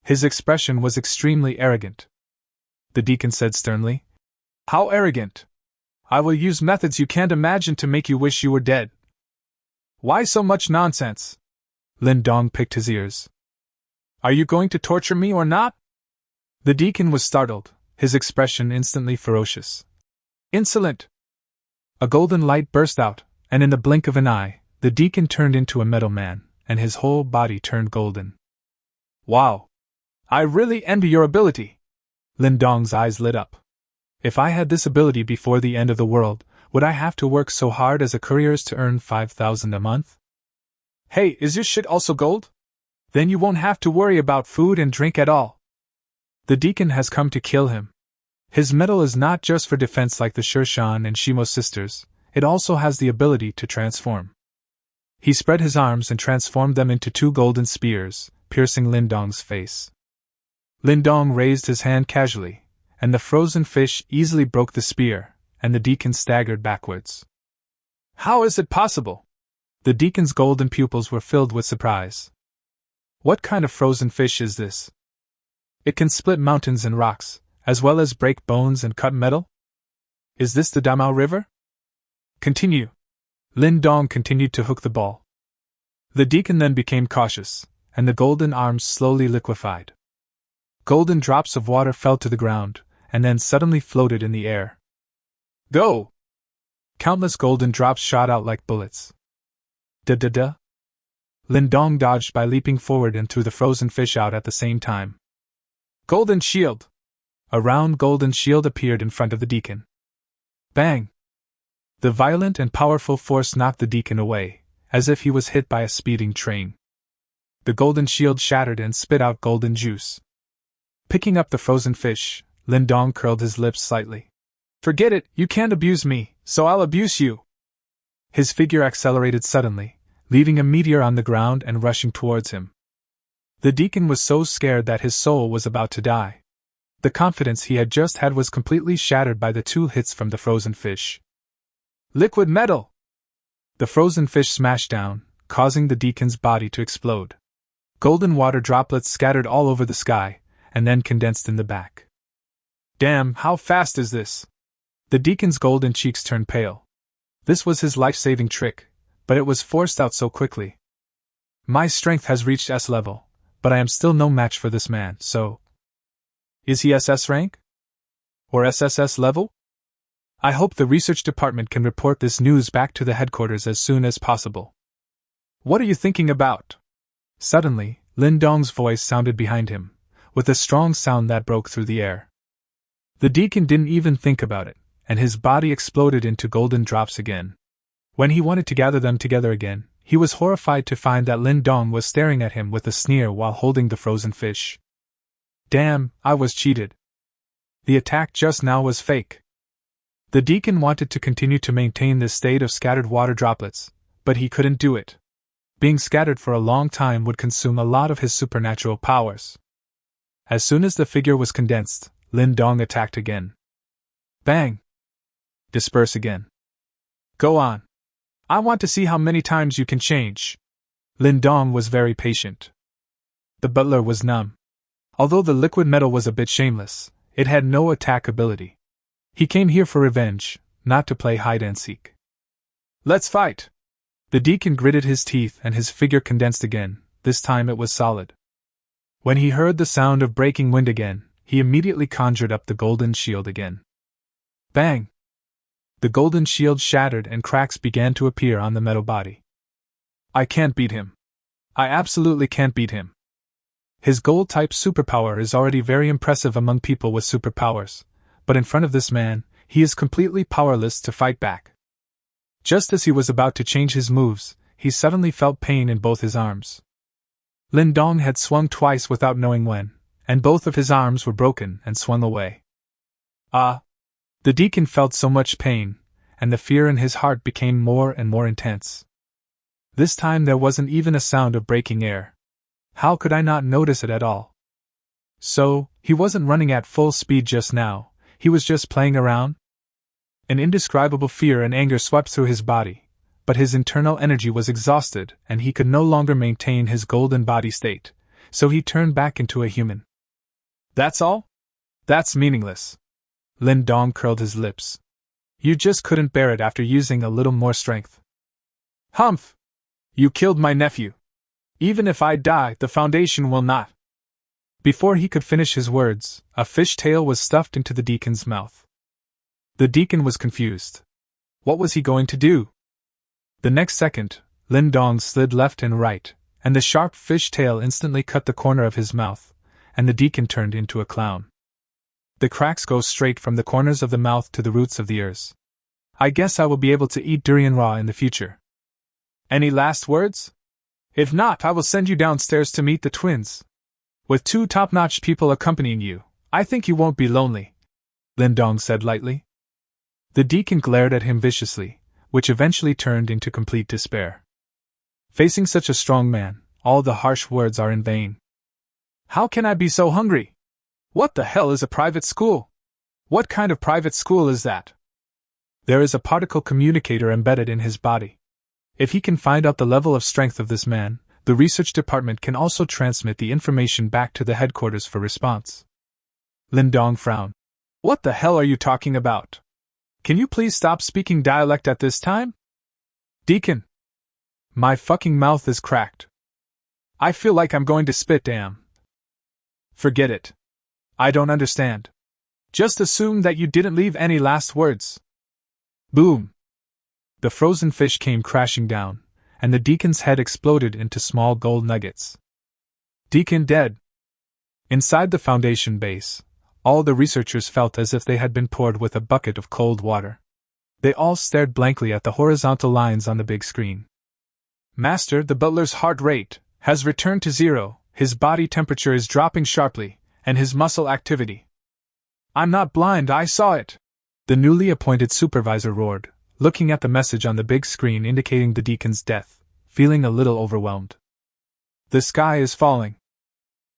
Speaker 1: His expression was extremely arrogant. The deacon said sternly, How arrogant! I will use methods you can't imagine to make you wish you were dead. Why so much nonsense? Lindong picked his ears. Are you going to torture me or not? The deacon was startled, his expression instantly ferocious. Insolent! A golden light burst out, and in the blink of an eye, the deacon turned into a metal man, and his whole body turned golden. Wow! I really envy your ability! Lindong's eyes lit up. If I had this ability before the end of the world, would I have to work so hard as a courier's to earn 5,000 a month? Hey, is your shit also gold? Then you won't have to worry about food and drink at all. The deacon has come to kill him. His metal is not just for defense like the Shirshan and Shimo sisters, it also has the ability to transform. He spread his arms and transformed them into 2 golden spears, piercing Lindong's face. Lindong raised his hand casually, and the frozen fish easily broke the spear, and the deacon staggered backwards. How is it possible? The deacon's golden pupils were filled with surprise. What kind of frozen fish is this? It can split mountains and rocks, as well as break bones and cut metal? Is this the Damao River? Continue. Lin Dong continued to hook the ball. The deacon then became cautious, and the golden arms slowly liquefied. Golden drops of water fell to the ground, and then suddenly floated in the air. Go! Countless golden drops shot out like bullets. Da-da-da! Lindong dodged by leaping forward and threw the frozen fish out at the same time. Golden shield! A round golden shield appeared in front of the deacon. Bang! The violent and powerful force knocked the deacon away, as if he was hit by a speeding train. The golden shield shattered and spit out golden juice. Picking up the frozen fish, Lindong curled his lips slightly. Forget it, you can't abuse me, so I'll abuse you. His figure accelerated suddenly, leaving a meteor on the ground and rushing towards him. The deacon was so scared that his soul was about to die. The confidence he had just had was completely shattered by the 2 hits from the frozen fish. Liquid metal! The frozen fish smashed down, causing the deacon's body to explode. Golden water droplets scattered all over the sky, and then condensed in the back. Damn, how fast is this? The deacon's golden cheeks turned pale. This was his life-saving trick, but it was forced out so quickly. My strength has reached S level, but I am still no match for this man, so... Is he SS rank? Or SSS level? I hope the research department can report this news back to the headquarters as soon as possible. What are you thinking about? Suddenly, Lin Dong's voice sounded behind him, with a strong sound that broke through the air. The deacon didn't even think about it, and his body exploded into golden drops again. When he wanted to gather them together again, he was horrified to find that Lin Dong was staring at him with a sneer while holding the frozen fish. Damn, I was cheated. The attack just now was fake. The deacon wanted to continue to maintain this state of scattered water droplets, but he couldn't do it. Being scattered for a long time would consume a lot of his supernatural powers. As soon as the figure was condensed, Lin Dong attacked again. Bang! Disperse again. Go on. I want to see how many times you can change. Lin Dong was very patient. The butler was numb. Although the liquid metal was a bit shameless, it had no attack ability. He came here for revenge, not to play hide-and-seek. Let's fight! The deacon gritted his teeth and his figure condensed again, this time it was solid. When he heard the sound of breaking wind again, he immediately conjured up the golden shield again. Bang! The golden shield shattered and cracks began to appear on the metal body. I can't beat him. I absolutely can't beat him. His gold-type superpower is already very impressive among people with superpowers, but in front of this man, he is completely powerless to fight back. Just as he was about to change his moves, he suddenly felt pain in both his arms. Lin Dong had swung twice without knowing when, and both of his arms were broken and swung away. Ah! The deacon felt so much pain, and the fear in his heart became more and more intense. This time there wasn't even a sound of breaking air. How could I not notice it at all? So, he wasn't running at full speed just now, he was just playing around? An indescribable fear and anger swept through his body, but his internal energy was exhausted and he could no longer maintain his golden body state, so he turned back into a human. That's all? That's meaningless. Lin Dong curled his lips. You just couldn't bear it after using a little more strength. Humph! You killed my nephew. Even if I die, the Foundation will not. Before he could finish his words, a fish tail was stuffed into the deacon's mouth. The deacon was confused. What was he going to do? The next second, Lin Dong slid left and right, and the sharp fish tail instantly cut the corner of his mouth, and the deacon turned into a clown. The cracks go straight from the corners of the mouth to the roots of the ears. I guess I will be able to eat durian raw in the future. Any last words? If not, I will send you downstairs to meet the twins. With 2 top-notch people accompanying you, I think you won't be lonely, Lindong said lightly. The deacon glared at him viciously, which eventually turned into complete despair. Facing such a strong man, all the harsh words are in vain. How can I be so hungry? What the hell is a private school? What kind of private school is that? There is a particle communicator embedded in his body. If he can find out the level of strength of this man, the research department can also transmit the information back to the headquarters for response. Lindong frowned. What the hell are you talking about? Can you please stop speaking dialect at this time? Deacon. My fucking mouth is cracked. I feel like I'm going to spit, damn. Forget it. I don't understand. Just assume that you didn't leave any last words. Boom. The frozen fish came crashing down, and the deacon's head exploded into small gold nuggets. Deacon dead. Inside the Foundation base, all the researchers felt as if they had been poured with a bucket of cold water. They all stared blankly at the horizontal lines on the big screen. Master, the butler's heart rate has returned to 0, his body temperature is dropping sharply, and his muscle activity. I'm not blind, I saw it. The newly appointed supervisor roared, looking at the message on the big screen indicating the deacon's death, feeling a little overwhelmed. The sky is falling.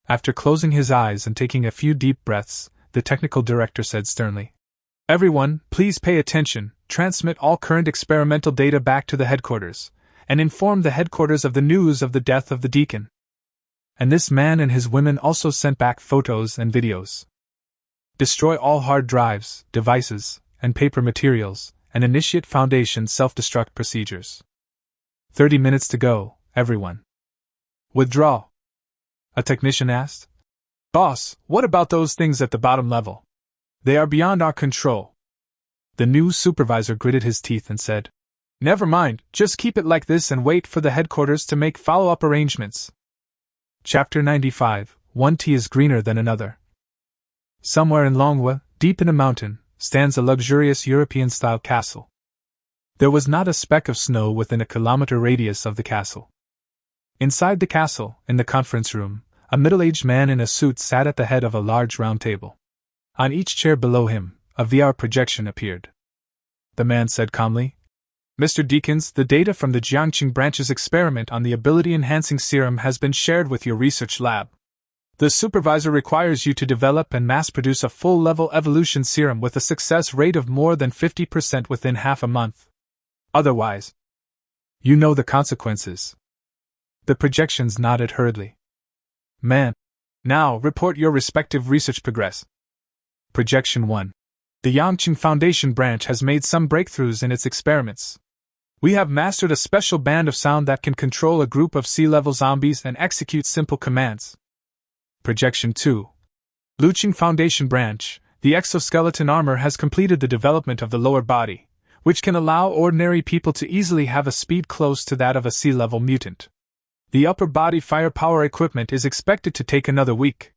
Speaker 1: After closing his eyes and taking a few deep breaths, the technical director said sternly, Everyone, please pay attention, transmit all current experimental data back to the headquarters, and inform the headquarters of the news of the death of the deacon. And this man and his women also sent back photos and videos. Destroy all hard drives, devices, and paper materials, and initiate Foundation self-destruct procedures. 30 minutes to go, everyone. Withdraw. A technician asked. Boss, what about those things at the bottom level? They are beyond our control. The new supervisor gritted his teeth and said, Never mind, just keep it like this and wait for the headquarters to make follow-up arrangements. Chapter 95, One tea is greener than another. Somewhere in Lingua, deep in a mountain, stands a luxurious European-style castle. There was not a speck of snow within a kilometer radius of the castle. Inside the castle, in the conference room, a middle-aged man in a suit sat at the head of a large round table. On each chair below him, a VR projection appeared. The man said calmly, Mr. Deakins, the data from the Jiangqing branch's experiment on the ability-enhancing serum has been shared with your research lab. The supervisor requires you to develop and mass-produce a full-level evolution serum with a success rate of more than 50% within half a month. Otherwise, you know the consequences. The projections nodded hurriedly. Man. Now, report your respective research progress. Projection 1. The Yangqing Foundation branch has made some breakthroughs in its experiments. We have mastered a special band of sound that can control a group of sea-level zombies and execute simple commands. Projection 2. Luqing Foundation branch, the exoskeleton armor has completed the development of the lower body, which can allow ordinary people to easily have a speed close to that of a sea-level mutant. The upper body firepower equipment is expected to take another week.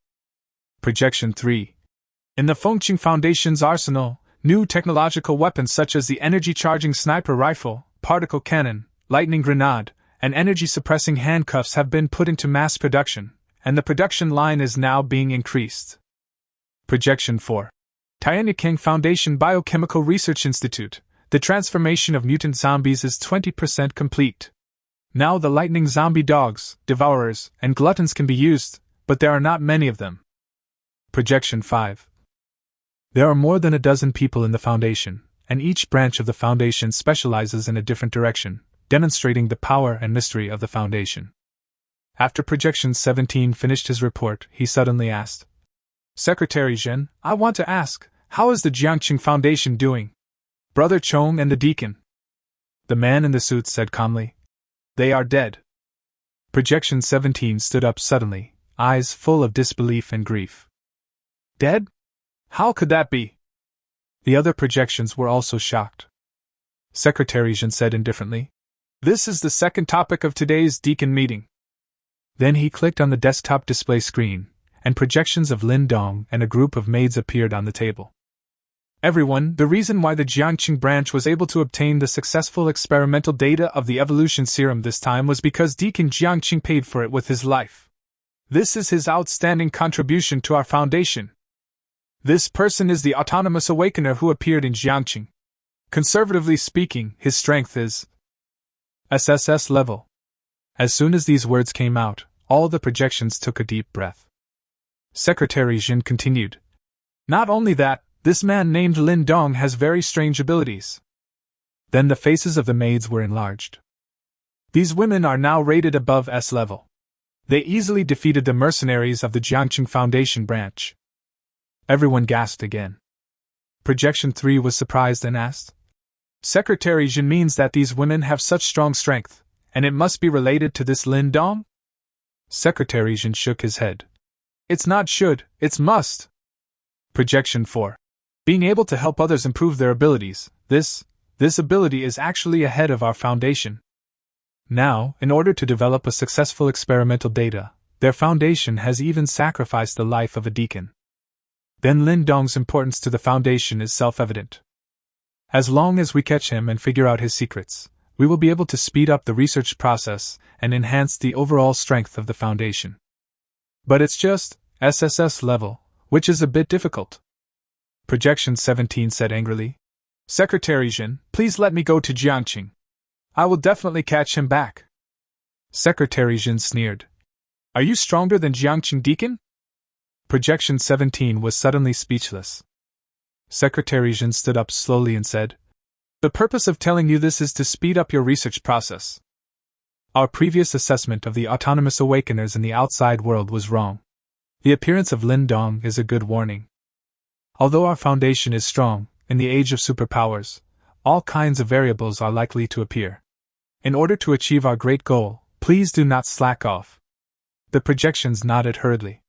Speaker 1: Projection 3. In the Fengqing Foundation's arsenal, new technological weapons such as the energy-charging sniper rifle, particle cannon, lightning grenade, and energy-suppressing handcuffs have been put into mass production, and the production line is now being increased. Projection 4. Tianyakeng Foundation Biochemical Research Institute, the transformation of mutant zombies is 20% complete. Now the lightning zombie dogs, devourers, and gluttons can be used, but there are not many of them. Projection 5. There are more than a dozen people in the Foundation, and each branch of the Foundation specializes in a different direction, demonstrating the power and mystery of the Foundation. After Projection 17 finished his report, he suddenly asked, Secretary Zhen, I want to ask, how is the Jiangqing Foundation doing? Brother Chong and the deacon. The man in the suit said calmly, They are dead. Projection 17 stood up suddenly, eyes full of disbelief and grief. Dead? How could that be? The other projections were also shocked. Secretary Zhen said indifferently, This is the second topic of today's deacon meeting. Then he clicked on the desktop display screen, and projections of Lin Dong and a group of maids appeared on the table. Everyone, the reason why the Jiangqing branch was able to obtain the successful experimental data of the evolution serum this time was because Deacon Jiangqing paid for it with his life. This is his outstanding contribution to our foundation. This person is the autonomous awakener who appeared in Jiangqing. Conservatively speaking, his strength is SSS level. As soon as these words came out, all the projections took a deep breath. Secretary Jin continued. Not only that, this man named Lin Dong has very strange abilities. Then the faces of the maids were enlarged. These women are now rated above S level. They easily defeated the mercenaries of the Jiangqing Foundation branch. Everyone gasped again. Projection 3 was surprised and asked. Secretary Jin means that these women have such strong strength, and it must be related to this Lin Dong? Secretary Jin shook his head. It's not should, it's must. Projection 4. Being able to help others improve their abilities, this ability is actually ahead of our foundation. Now, in order to develop a successful experimental data, their foundation has even sacrificed the life of a deacon. Then Lin Dong's importance to the foundation is self-evident. As long as we catch him and figure out his secrets, we will be able to speed up the research process and enhance the overall strength of the foundation. But it's just SSS level, which is a bit difficult. Projection 17 said angrily. Secretary Jin, please let me go to Jiangqing. I will definitely catch him back. Secretary Jin sneered. Are you stronger than Jiangqing Deacon? Projection 17 was suddenly speechless. Secretary Jin stood up slowly and said, The purpose of telling you this is to speed up your research process. Our previous assessment of the autonomous awakeners in the outside world was wrong. The appearance of Lin Dong is a good warning. Although our foundation is strong, in the age of superpowers, all kinds of variables are likely to appear. In order to achieve our great goal, please do not slack off. The projections nodded hurriedly.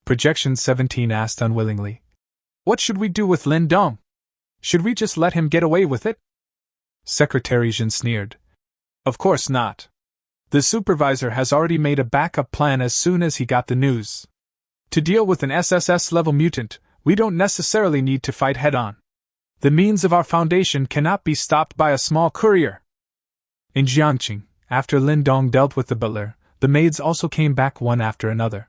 Speaker 1: Projection 17 asked unwillingly, What should we do with Lin Dong? Should we just let him get away with it? Secretary Jin sneered. Of course not. The supervisor has already made a backup plan as soon as he got the news. To deal with an SSS-level mutant, we don't necessarily need to fight head-on. The means of our foundation cannot be stopped by a small courier. In Jiangqing, after Lin Dong dealt with the butler, the maids also came back one after another.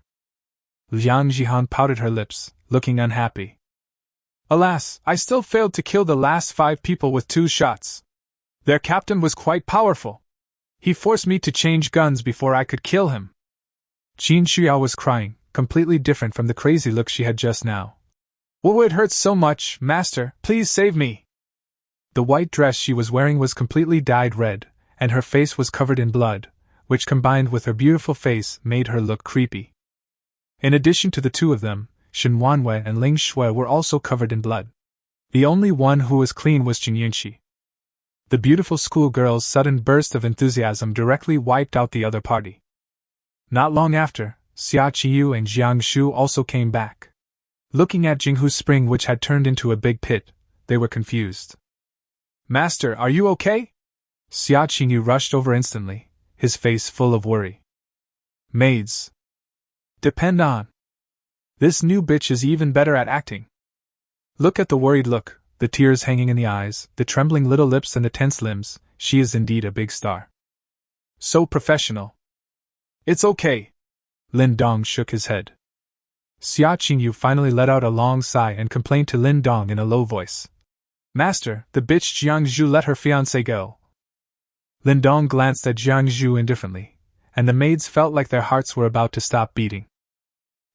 Speaker 1: Liang Jihan pouted her lips, looking unhappy. Alas, I still failed to kill the last 5 people with 2 shots. Their captain was quite powerful. He forced me to change guns before I could kill him. Qin Xiao was crying, completely different from the crazy look she had just now. Oh, it hurts so much, master, please save me. The white dress she was wearing was completely dyed red, and her face was covered in blood, which combined with her beautiful face made her look creepy. In addition to the two of them, Shinuan and Ling Shui were also covered in blood. The only one who was clean was Jin Yunxi. The beautiful schoolgirl's sudden burst of enthusiasm directly wiped out the other party. Not long after, Xia Qiyu and Jiang Shu also came back. Looking at Jinghu's spring, which had turned into a big pit, they were confused. Master, are you okay? Xia Qiyu rushed over instantly, his face full of worry. Maids. Depend on. This new bitch is even better at acting. Look at the worried look, the tears hanging in the eyes, the trembling little lips and the tense limbs. She is indeed a big star. So professional. It's okay. Lin Dong shook his head. Xia Qingyu finally let out a long sigh and complained to Lin Dong in a low voice. Master, the bitch Jiang Zhu let her fiancé go. Lin Dong glanced at Jiang Zhu indifferently, and the maids felt like their hearts were about to stop beating.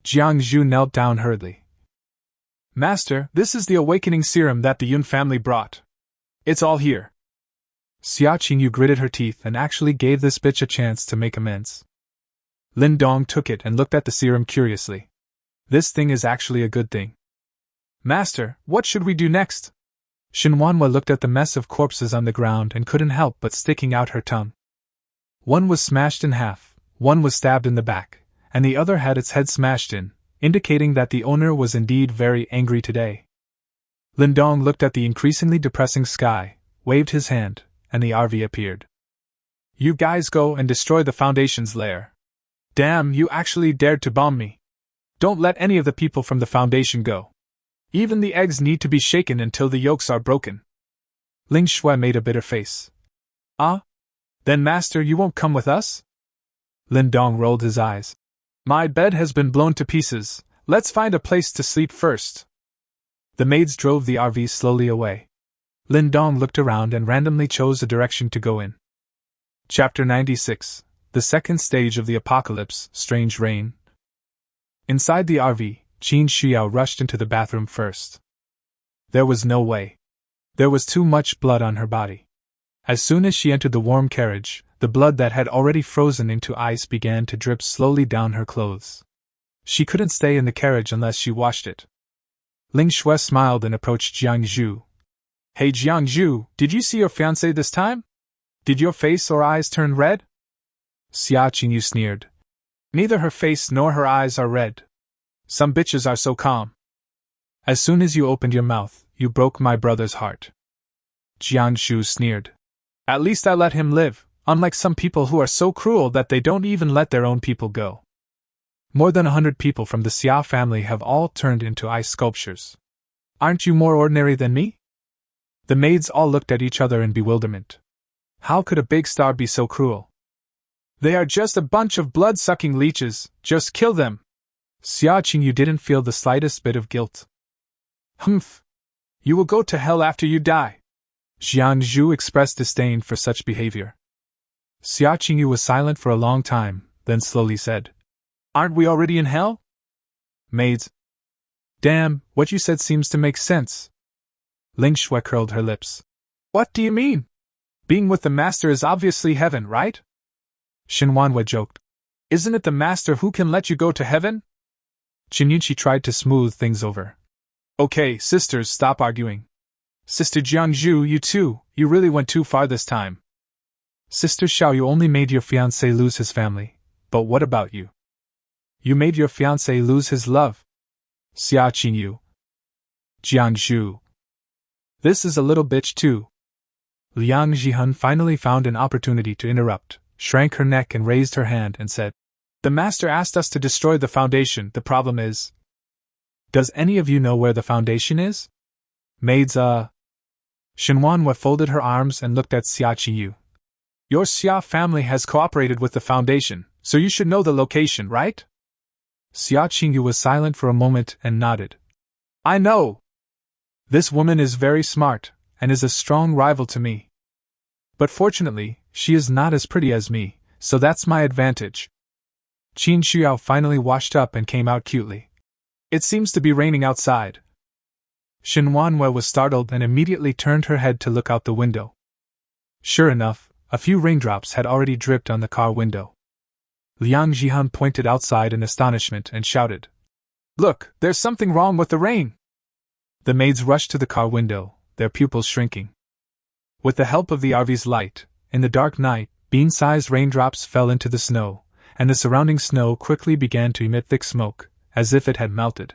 Speaker 1: Jiang Zhu knelt down hurriedly. Master, this is the awakening serum that the Yun family brought. It's all here. Xia Qingyu gritted her teeth and actually gave this bitch a chance to make amends. Lin Dong took it and looked at the serum curiously. This thing is actually a good thing. Master, what should we do next? Shinuan looked at the mess of corpses on the ground and couldn't help but sticking out her tongue. One was smashed in half, one was stabbed in the back, and the other had its head smashed in, indicating that the owner was indeed very angry today. Lindong looked at the increasingly depressing sky, waved his hand, and the RV appeared. You guys go and destroy the Foundation's lair. Damn, you actually dared to bomb me. Don't let any of the people from the Foundation go. Even the eggs need to be shaken until the yolks are broken. Ling Shui made a bitter face. Ah? Then master, you won't come with us? Lindong rolled his eyes. My bed has been blown to pieces, let's find a place to sleep first. The maids drove the RV slowly away. Lin Dong looked around and randomly chose a direction to go in. Chapter 96. The Second Stage of the Apocalypse, Strange Rain. Inside the RV, Qin Xiao rushed into the bathroom first. There was no way. There was too much blood on her body. As soon as she entered the warm carriage, the blood that had already frozen into ice began to drip slowly down her clothes. She couldn't stay in the carriage unless she washed it. Ling Shui smiled and approached Jiang Zhu. Hey Jiang Zhu, did you see your fiancé this time? Did your face or eyes turn red? Xia Qingyu sneered. Neither her face nor her eyes are red. Some bitches are so calm. As soon as you opened your mouth, you broke my brother's heart. Jiang Zhu sneered. At least I let him live, unlike some people who are so cruel that they don't even let their own people go. More than 100 people from the Xia family have all turned into ice sculptures. Aren't you more ordinary than me? The maids all looked at each other in bewilderment. How could a big star be so cruel? They are just a bunch of blood-sucking leeches, just kill them. Xia Qingyu didn't feel the slightest bit of guilt. Humph. You will go to hell after you die. Jiang Zhu expressed disdain for such behavior. Xia Qingyu was silent for a long time, then slowly said, Aren't we already in hell? Maids. Damn, what you said seems to make sense. Ling Shui curled her lips. What do you mean? Being with the master is obviously heaven, right? Shinuan joked. Isn't it the master who can let you go to heaven? Qinyunqi tried to smooth things over. Okay, sisters, stop arguing. Sister Jiangzhu, you too, you really went too far this time. Sister Xiao, you only made your fiancé lose his family, but what about you? You made your fiancé lose his love. Xia Qingyu. Jiangzhu. This is a little bitch too. Liang Zhihan finally found an opportunity to interrupt, shrank her neck and raised her hand and said, The master asked us to destroy the foundation, the problem is… Does any of you know where the foundation is? Maids, Shinuan folded her arms and looked at Xia Qingyu. Your Xia family has cooperated with the foundation, so you should know the location, right? Xia Qingyu was silent for a moment and nodded. I know. This woman is very smart, and is a strong rival to me. But fortunately, she is not as pretty as me, so that's my advantage. Qin Xiao finally washed up and came out cutely. It seems to be raining outside. Shinuan was startled and immediately turned her head to look out the window. Sure enough, a few raindrops had already dripped on the car window. Liang Zhihan pointed outside in astonishment and shouted, Look, there's something wrong with the rain! The maids rushed to the car window, their pupils shrinking. With the help of the RV's light, in the dark night, bean-sized raindrops fell into the snow, and the surrounding snow quickly began to emit thick smoke, as if it had melted.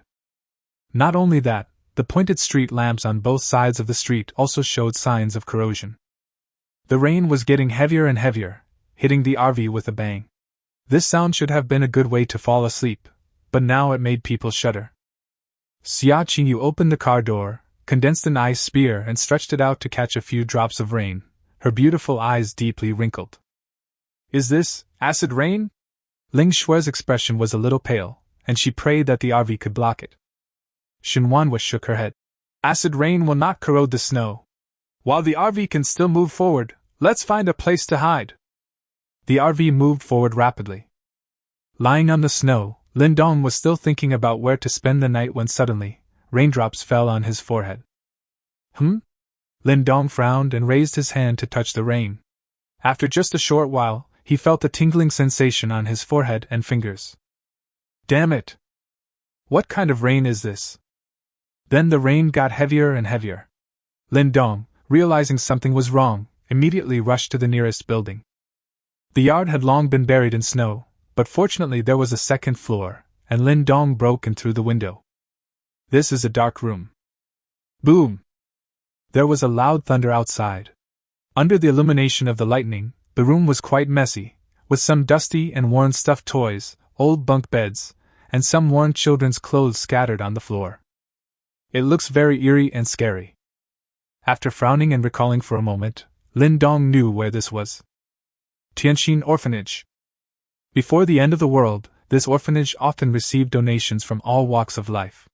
Speaker 1: Not only that, the pointed street lamps on both sides of the street also showed signs of corrosion. The rain was getting heavier and heavier, hitting the RV with a bang. This sound should have been a good way to fall asleep, but now it made people shudder. Xia Qingyu opened the car door, condensed an ice spear and stretched it out to catch a few drops of rain, her beautiful eyes deeply wrinkled. Is this acid rain? Ling Shui's expression was a little pale, and she prayed that the RV could block it. Shinuan shook her head. Acid rain will not corrode the snow. While the RV can still move forward, let's find a place to hide. The RV moved forward rapidly. Lying on the snow, Lindong was still thinking about where to spend the night when suddenly, raindrops fell on his forehead. Lindong frowned and raised his hand to touch the rain. After just a short while, he felt a tingling sensation on his forehead and fingers. Damn it! What kind of rain is this? Then the rain got heavier and heavier. Lindong, realizing something was wrong, immediately rushed to the nearest building. The yard had long been buried in snow, but fortunately there was a second floor, and Lindong broke in through the window. This is a dark room. Boom! There was a loud thunder outside. Under the illumination of the lightning, the room was quite messy, with some dusty and worn stuffed toys, old bunk beds, and some worn children's clothes scattered on the floor. It looks very eerie and scary. After frowning and recalling for a moment, Lindong knew where this was. Tianqin Orphanage. Before the end of the world, this orphanage often received donations from all walks of life.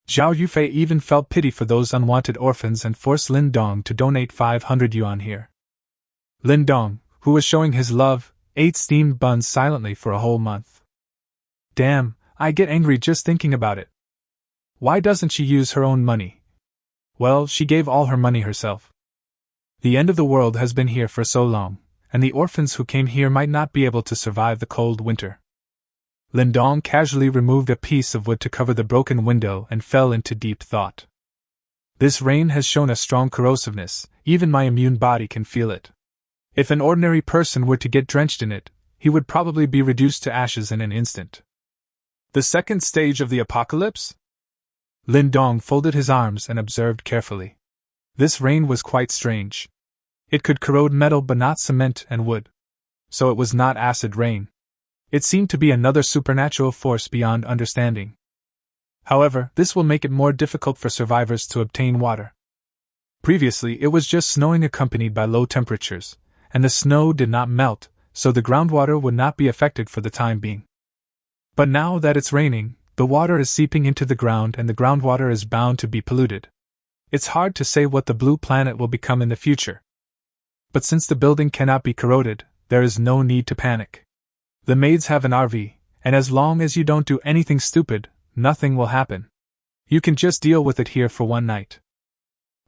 Speaker 1: Zhao Yufei even felt pity for those unwanted orphans and forced Lin Dong to donate 500 yuan here. Lin Dong, who was showing his love, ate steamed buns silently for a whole month. Damn, I get angry just thinking about it. Why doesn't she use her own money? Well, she gave all her money herself. The end of the world has been here for so long, and the orphans who came here might not be able to survive the cold winter. Lindong casually removed a piece of wood to cover the broken window and fell into deep thought. This rain has shown a strong corrosiveness, even my immune body can feel it. If an ordinary person were to get drenched in it, he would probably be reduced to ashes in an instant. The second stage of the apocalypse? Lindong folded his arms and observed carefully. This rain was quite strange. It could corrode metal but not cement and wood. So it was not acid rain. It seemed to be another supernatural force beyond understanding. However, this will make it more difficult for survivors to obtain water. Previously, it was just snowing accompanied by low temperatures, and the snow did not melt, so the groundwater would not be affected for the time being. But now that it's raining, the water is seeping into the ground and the groundwater is bound to be polluted. It's hard to say what the blue planet will become in the future. But since the building cannot be corroded, there is no need to panic. The maids have an RV, and as long as you don't do anything stupid, nothing will happen. You can just deal with it here for one night.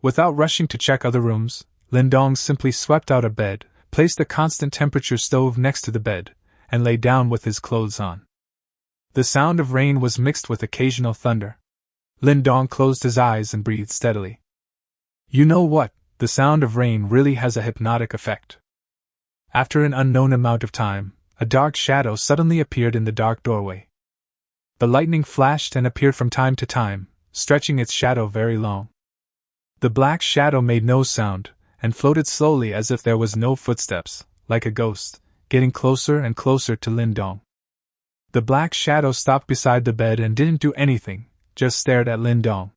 Speaker 1: Without rushing to check other rooms, Lindong simply swept out a bed, placed a constant temperature stove next to the bed, and lay down with his clothes on. The sound of rain was mixed with occasional thunder. Lindong closed his eyes and breathed steadily. You know what? The sound of rain really has a hypnotic effect. After an unknown amount of time, a dark shadow suddenly appeared in the dark doorway. The lightning flashed and appeared from time to time, stretching its shadow very long. The black shadow made no sound, and floated slowly as if there was no footsteps, like a ghost, getting closer and closer to Lindong. The black shadow stopped beside the bed and didn't do anything, just stared at Lindong.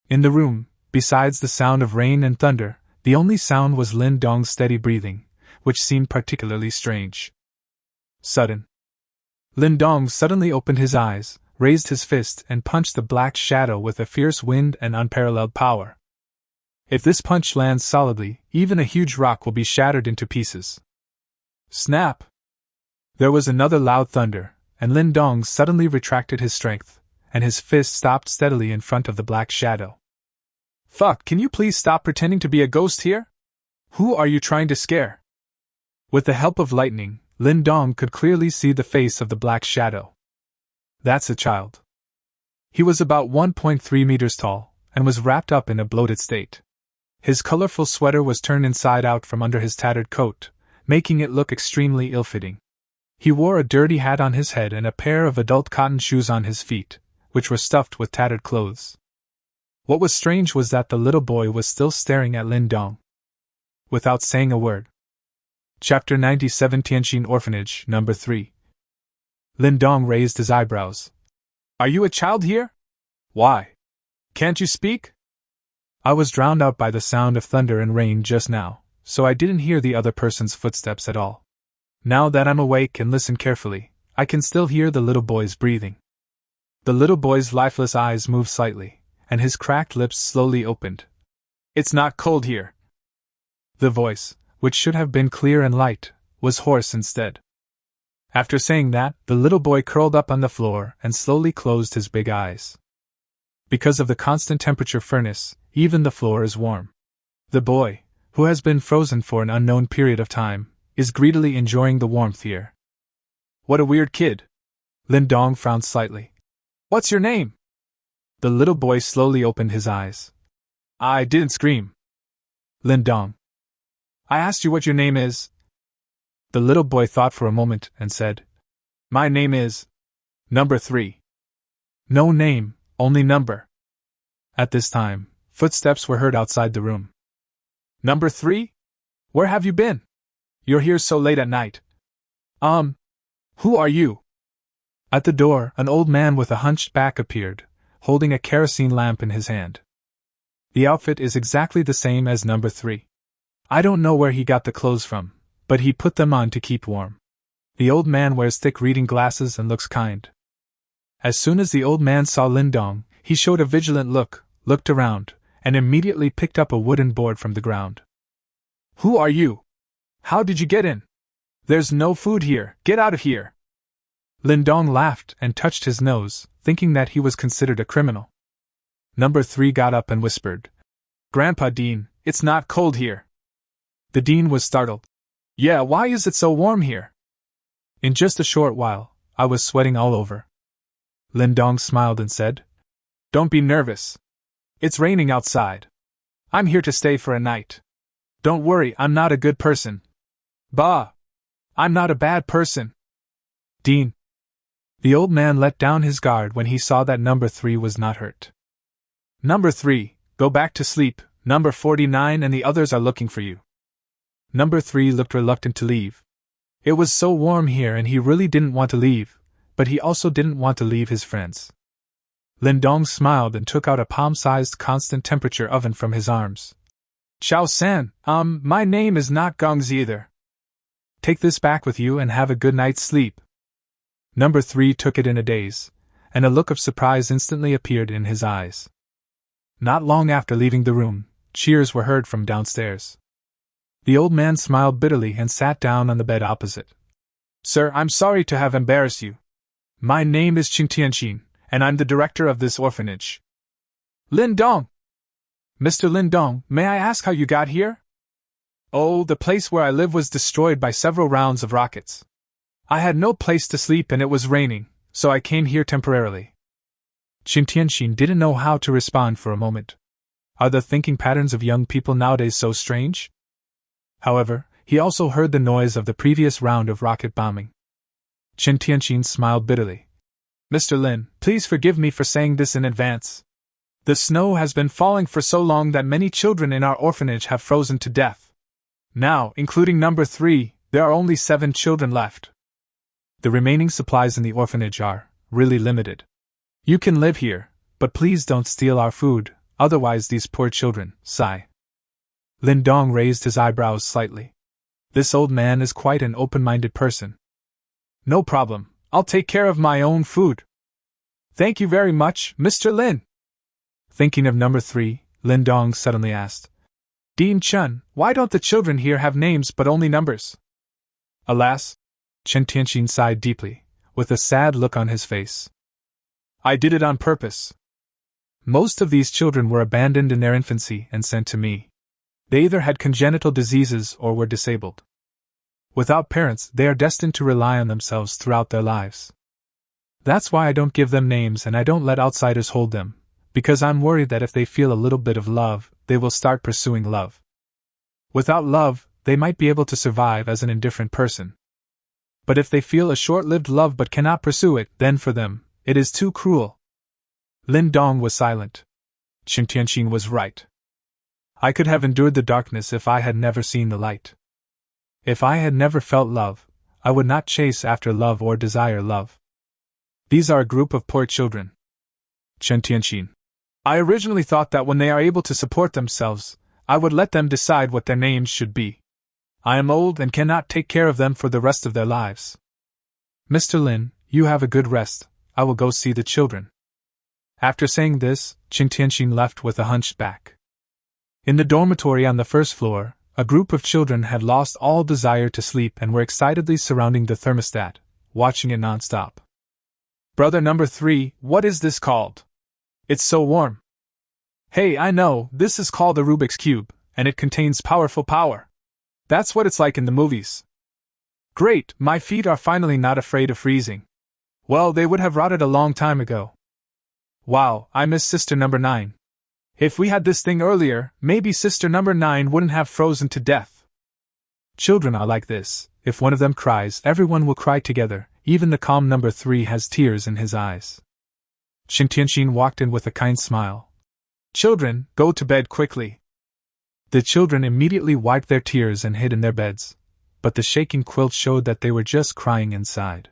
Speaker 1: In the room, besides the sound of rain and thunder, the only sound was Lindong's steady breathing, which seemed particularly strange. Lindong suddenly opened his eyes, raised his fist and punched the black shadow with a fierce wind and unparalleled power. If this punch lands solidly, even a huge rock will be shattered into pieces. Snap! There was another loud thunder, and Lindong suddenly retracted his strength, and his fist stopped steadily in front of the black shadow. Fuck, can you please stop pretending to be a ghost here? Who are you trying to scare? With the help of lightning, Lindong could clearly see the face of the black shadow. That's a child. He was about 1.3 meters tall, and was wrapped up in a bloated state. His colorful sweater was turned inside out from under his tattered coat, making it look extremely ill-fitting. He wore a dirty hat on his head and a pair of adult cotton shoes on his feet, which were stuffed with tattered clothes. What was strange was that the little boy was still staring at Lindong. Without saying a word. Chapter 97 Tianjin Orphanage, Number 3. Lindong raised his eyebrows. Are you a child here? Why? Can't you speak? I was drowned out by the sound of thunder and rain just now, so I didn't hear the other person's footsteps at all. Now that I'm awake and listen carefully, I can still hear the little boy's breathing. The little boy's lifeless eyes moved slightly, and his cracked lips slowly opened. It's not cold here. The voice, which should have been clear and light, was hoarse instead. After saying that, the little boy curled up on the floor and slowly closed his big eyes. Because of the constant temperature furnace, even the floor is warm. The boy, who has been frozen for an unknown period of time, is greedily enjoying the warmth here. What a weird kid. Lindong frowned slightly. What's your name? The little boy slowly opened his eyes. I didn't scream. Lindong. I asked you what your name is. The little boy thought for a moment and said, My name is Number 3. No name, only number. At this time, footsteps were heard outside the room. Number 3? Where have you been? You're here so late at night. Who are you? At the door, an old man with a hunched back appeared, holding a kerosene lamp in his hand. The outfit is exactly the same as Number 3. I don't know where he got the clothes from, but he put them on to keep warm. The old man wears thick reading glasses and looks kind. As soon as the old man saw Lindong, He showed a vigilant look, looked around, and immediately picked up a wooden board from the ground. Who are you? How did you get in? There's no food here, get out of here! Lindong laughed and touched his nose, thinking that he was considered a criminal. Number 3 got up and whispered, Grandpa Dean, it's not cold here. The Dean was startled. Yeah, why is it so warm here? In just a short while, I was sweating all over. Lindong smiled and said, Don't be nervous. It's raining outside. I'm here to stay for a night. Don't worry, I'm not a good person. Bah! I'm not a bad person. Dean. The old man let down his guard when he saw that number 3 was not hurt. Number 3, go back to sleep, number 49 and the others are looking for you. Number 3 looked reluctant to leave. It was so warm here and he really didn't want to leave, but he also didn't want to leave his friends. Lindong smiled and took out a palm-sized constant temperature oven from his arms. Chao-san, my name is not Gongs either. Take this back with you and have a good night's sleep. Number 3 took it in a daze, and a look of surprise instantly appeared in his eyes. Not long after leaving the room, cheers were heard from downstairs. The old man smiled bitterly and sat down on the bed opposite. Sir, I'm sorry to have embarrassed you. My name is Qingtianqin, and I'm the director of this orphanage. Lin Dong! Mr. Lin Dong, may I ask how you got here? Oh, the place where I live was destroyed by several rounds of rockets. I had no place to sleep and it was raining, so I came here temporarily. Qingtianqin didn't know how to respond for a moment. Are the thinking patterns of young people nowadays so strange? However, he also heard the noise of the previous round of rocket bombing. Qingtianqin smiled bitterly. Mr. Lin, please forgive me for saying this in advance. The snow has been falling for so long that many children in our orphanage have frozen to death. Now, including number 3, there are only 7 children left. The remaining supplies in the orphanage are really limited. You can live here, but please don't steal our food, otherwise these poor children, sigh. Lindong raised his eyebrows slightly. This old man is quite an open-minded person. No problem, I'll take care of my own food. Thank you very much, Mr. Lin. Thinking of number 3, Lindong suddenly asked, Dean Chun, why don't the children here have names but only numbers? Alas, Qingtianqin sighed deeply, with a sad look on his face. I did it on purpose. Most of these children were abandoned in their infancy and sent to me. They either had congenital diseases or were disabled. Without parents, they are destined to rely on themselves throughout their lives. That's why I don't give them names and I don't let outsiders hold them, because I'm worried that if they feel a little bit of love, they will start pursuing love. Without love, they might be able to survive as an indifferent person. But if they feel a short-lived love but cannot pursue it, then for them, it is too cruel. Lin Dong was silent. Qingtianqin was right. I could have endured the darkness if I had never seen the light. If I had never felt love, I would not chase after love or desire love. These are a group of poor children. Qingtianqin. I originally thought that when they are able to support themselves, I would let them decide what their names should be. I am old and cannot take care of them for the rest of their lives. Mr. Lin, you have a good rest, I will go see the children. After saying this, Qingtianqin left with a hunched back. In the dormitory on the first floor, a group of children had lost all desire to sleep and were excitedly surrounding the thermostat, watching it non-stop. Brother number 3, what is this called? It's so warm. Hey, I know, this is called the Rubik's Cube, and it contains powerful power. That's what it's like in the movies. Great, my feet are finally not afraid of freezing. Well, they would have rotted a long time ago. Wow, I miss sister number 9. If we had this thing earlier, maybe sister number 9 wouldn't have frozen to death. Children are like this. If one of them cries, everyone will cry together. Even the calm number 3 has tears in his eyes. Qingtianqin walked in with a kind smile. Children, go to bed quickly. The children immediately wiped their tears and hid in their beds, but the shaking quilt showed that they were just crying inside.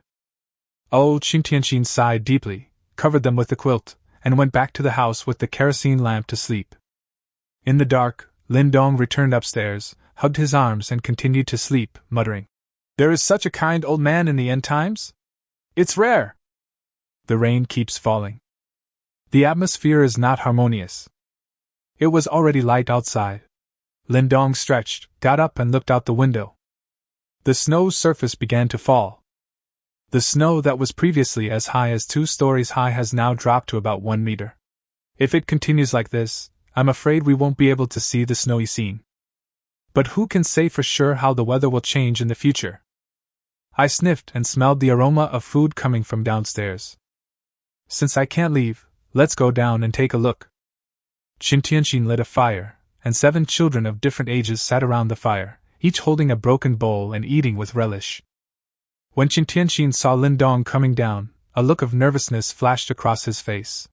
Speaker 1: Oh, Qingtianqin sighed deeply, covered them with the quilt, and went back to the house with the kerosene lamp to sleep. In the dark, Lindong returned upstairs, hugged his arms and continued to sleep, muttering, There is such a kind old man in the end times? It's rare. The rain keeps falling. The atmosphere is not harmonious. It was already light outside. Lindong stretched, got up and looked out the window. The snow's surface began to fall. The snow that was previously as high as 2 stories high has now dropped to about 1 meter. If it continues like this, I'm afraid we won't be able to see the snowy scene. But who can say for sure how the weather will change in the future? I sniffed and smelled the aroma of food coming from downstairs. Since I can't leave, let's go down and take a look. Qin lit a fire, and 7 children of different ages sat around the fire, each holding a broken bowl and eating with relish. When Qin saw Lindong coming down, a look of nervousness flashed across his face.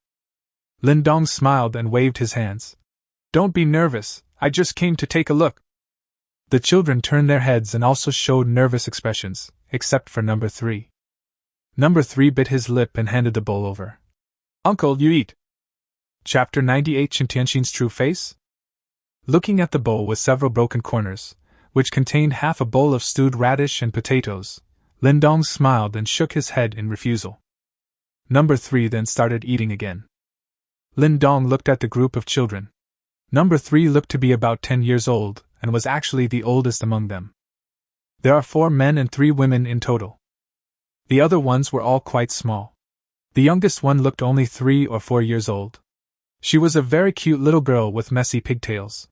Speaker 1: Lindong smiled and waved his hands. Don't be nervous, I just came to take a look. The children turned their heads and also showed nervous expressions, except for number 3. Number 3 bit his lip and handed the bowl over. Uncle, you eat. Chapter 98 Qin True Face? Looking at the bowl with several broken corners, which contained half a bowl of stewed radish and potatoes, Lindong smiled and shook his head in refusal. Number 3 then started eating again. Lindong looked at the group of children. Number 3 looked to be about 10 years old, and was actually the oldest among them. There are 4 men and 3 women in total. The other ones were all quite small. The youngest one looked only 3 or 4 years old. She was a very cute little girl with messy pigtails.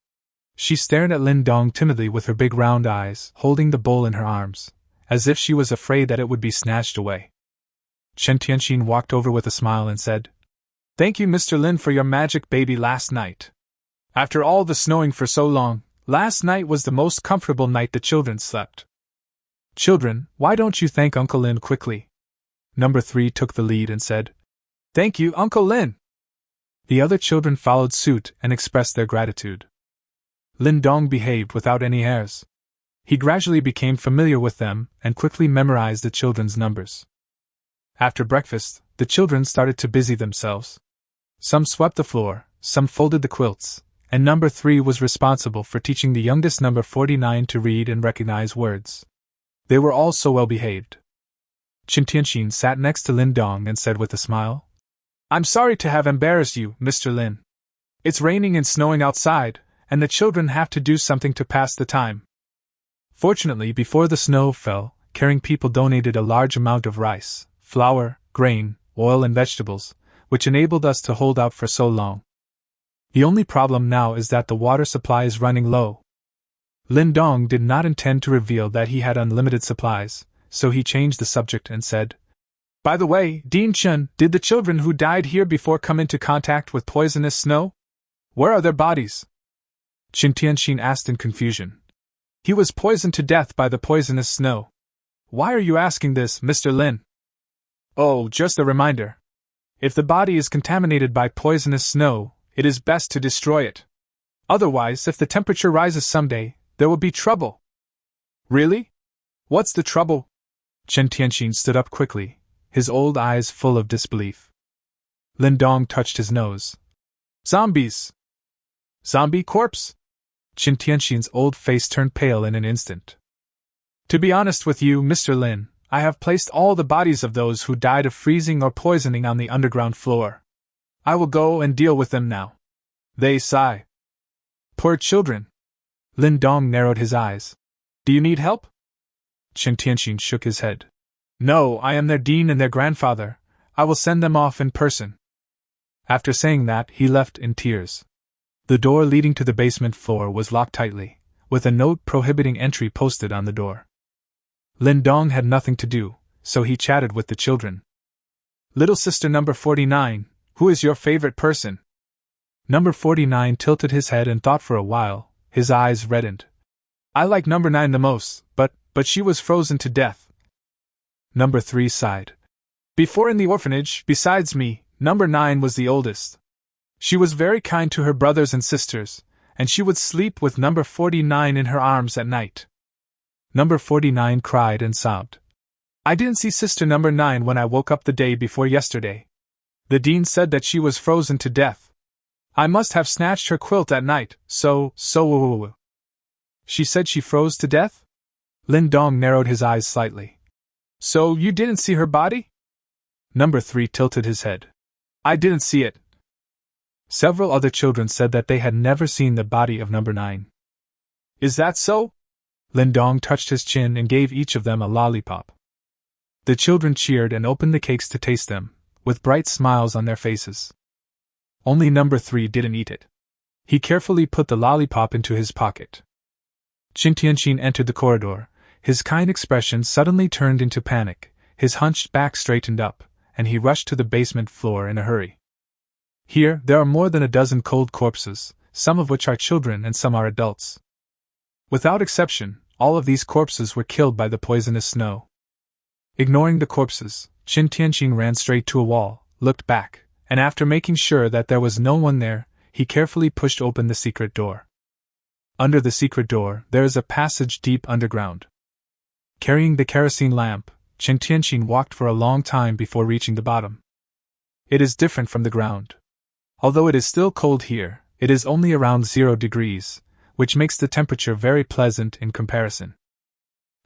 Speaker 1: She stared at Lindong timidly with her big round eyes, holding the bowl in her arms, as if she was afraid that it would be snatched away. Qin walked over with a smile and said, "Thank you, Mr. Lin, for your magic baby last night. After all the snowing for so long, last night was the most comfortable night the children slept." "Children, why don't you thank Uncle Lin quickly?" Number 3 took the lead and said, "Thank you, Uncle Lin." The other children followed suit and expressed their gratitude. Lindong behaved without any airs. He gradually became familiar with them and quickly memorized the children's numbers. After breakfast, the children started to busy themselves. Some swept the floor, some folded the quilts, and number 3 was responsible for teaching the youngest number 49 to read and recognize words. They were all so well behaved. Qin sat next to Lindong and said with a smile, "I'm sorry to have embarrassed you, Mr. Lin. It's raining and snowing outside, and the children have to do something to pass the time." Fortunately, before the snow fell, caring people donated a large amount of rice, flour, grain, oil and vegetables, which enabled us to hold out for so long. The only problem now is that the water supply is running low. Lindong did not intend to reveal that he had unlimited supplies, so he changed the subject and said, "By the way, Dean Chun, did the children who died here before come into contact with poisonous snow? Where are their bodies?" Qin asked in confusion. "He was poisoned to death by the poisonous snow. Why are you asking this, Mr. Lin?" "Oh, just a reminder. If the body is contaminated by poisonous snow, it is best to destroy it. Otherwise, if the temperature rises someday, there will be trouble." "Really? What's the trouble?" Qin stood up quickly, his old eyes full of disbelief. Lindong touched his nose. "Zombies!" "Zombie corpse?" Qin old face turned pale in an instant. "To be honest with you, Mr. Lin, I have placed all the bodies of those who died of freezing or poisoning on the underground floor. I will go and deal with them now." They sigh. "Poor children." Lindong narrowed his eyes. "Do you need help?" Qin shook his head. "No, I am their dean and their grandfather. I will send them off in person." After saying that, he left in tears. The door leading to the basement floor was locked tightly, with a note prohibiting entry posted on the door. Lindong had nothing to do, so he chatted with the children. "Little sister number 49, who is your favorite person?" Number 49 tilted his head and thought for a while, his eyes reddened. "I like number 9 the most, but she was frozen to death." Number 3 sighed. "Before in the orphanage, besides me, number 9 was the oldest. She was very kind to her brothers and sisters, and she would sleep with number 49 in her arms at night." Number 49 cried and sobbed. "I didn't see sister number 9 when I woke up the day before yesterday. The dean said that she was frozen to death. I must have snatched her quilt at night, so. She said she froze to death?" Lindong narrowed his eyes slightly. "So you didn't see her body?" Number 3 tilted his head. "I didn't see it, Several other children said that they had never seen the body of number 9. Is that so? Lindong touched his chin and gave each of them a lollipop. The children cheered and opened the cakes to taste them, with bright smiles on their faces. Only number 3 didn't eat it. He carefully put the lollipop into his pocket. Qin Tianqin entered the corridor. His kind expression suddenly turned into panic, his hunched back straightened up, and he rushed to the basement floor in a hurry. Here, there are more than a dozen cold corpses, some of which are children and some are adults. Without exception, all of these corpses were killed by the poisonous snow. Ignoring the corpses, Qin Tianqin ran straight to a wall, looked back, and after making sure that there was no one there, he carefully pushed open the secret door. Under the secret door, there is a passage deep underground. Carrying the kerosene lamp, Qin Tianqin walked for a long time before reaching the bottom. It is different from the ground. Although it is still cold here, it is only around 0 degrees, which makes the temperature very pleasant in comparison.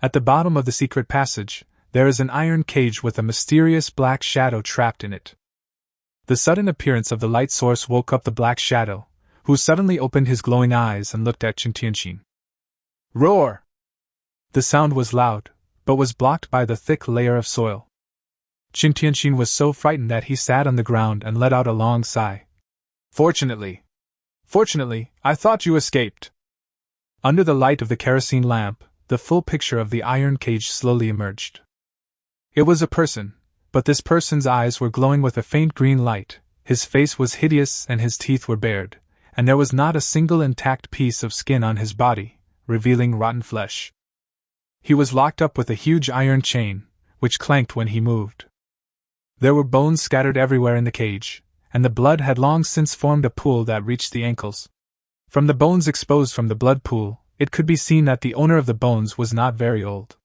Speaker 1: At the bottom of the secret passage, there is an iron cage with a mysterious black shadow trapped in it. The sudden appearance of the light source woke up the black shadow, who suddenly opened his glowing eyes and looked at Qin Tianqin. Roar! The sound was loud, but was blocked by the thick layer of soil. Qin Tianqin was so frightened that he sat on the ground and let out a long sigh. Fortunately, I thought you escaped. Under the light of the kerosene lamp, the full picture of the iron cage slowly emerged. It was a person, but this person's eyes were glowing with a faint green light, his face was hideous and his teeth were bared, and there was not a single intact piece of skin on his body, revealing rotten flesh. He was locked up with a huge iron chain, which clanked when he moved. There were bones scattered everywhere in the cage, and the blood had long since formed a pool that reached the ankles. From the bones exposed from the blood pool, it could be seen that the owner of the bones was not very old.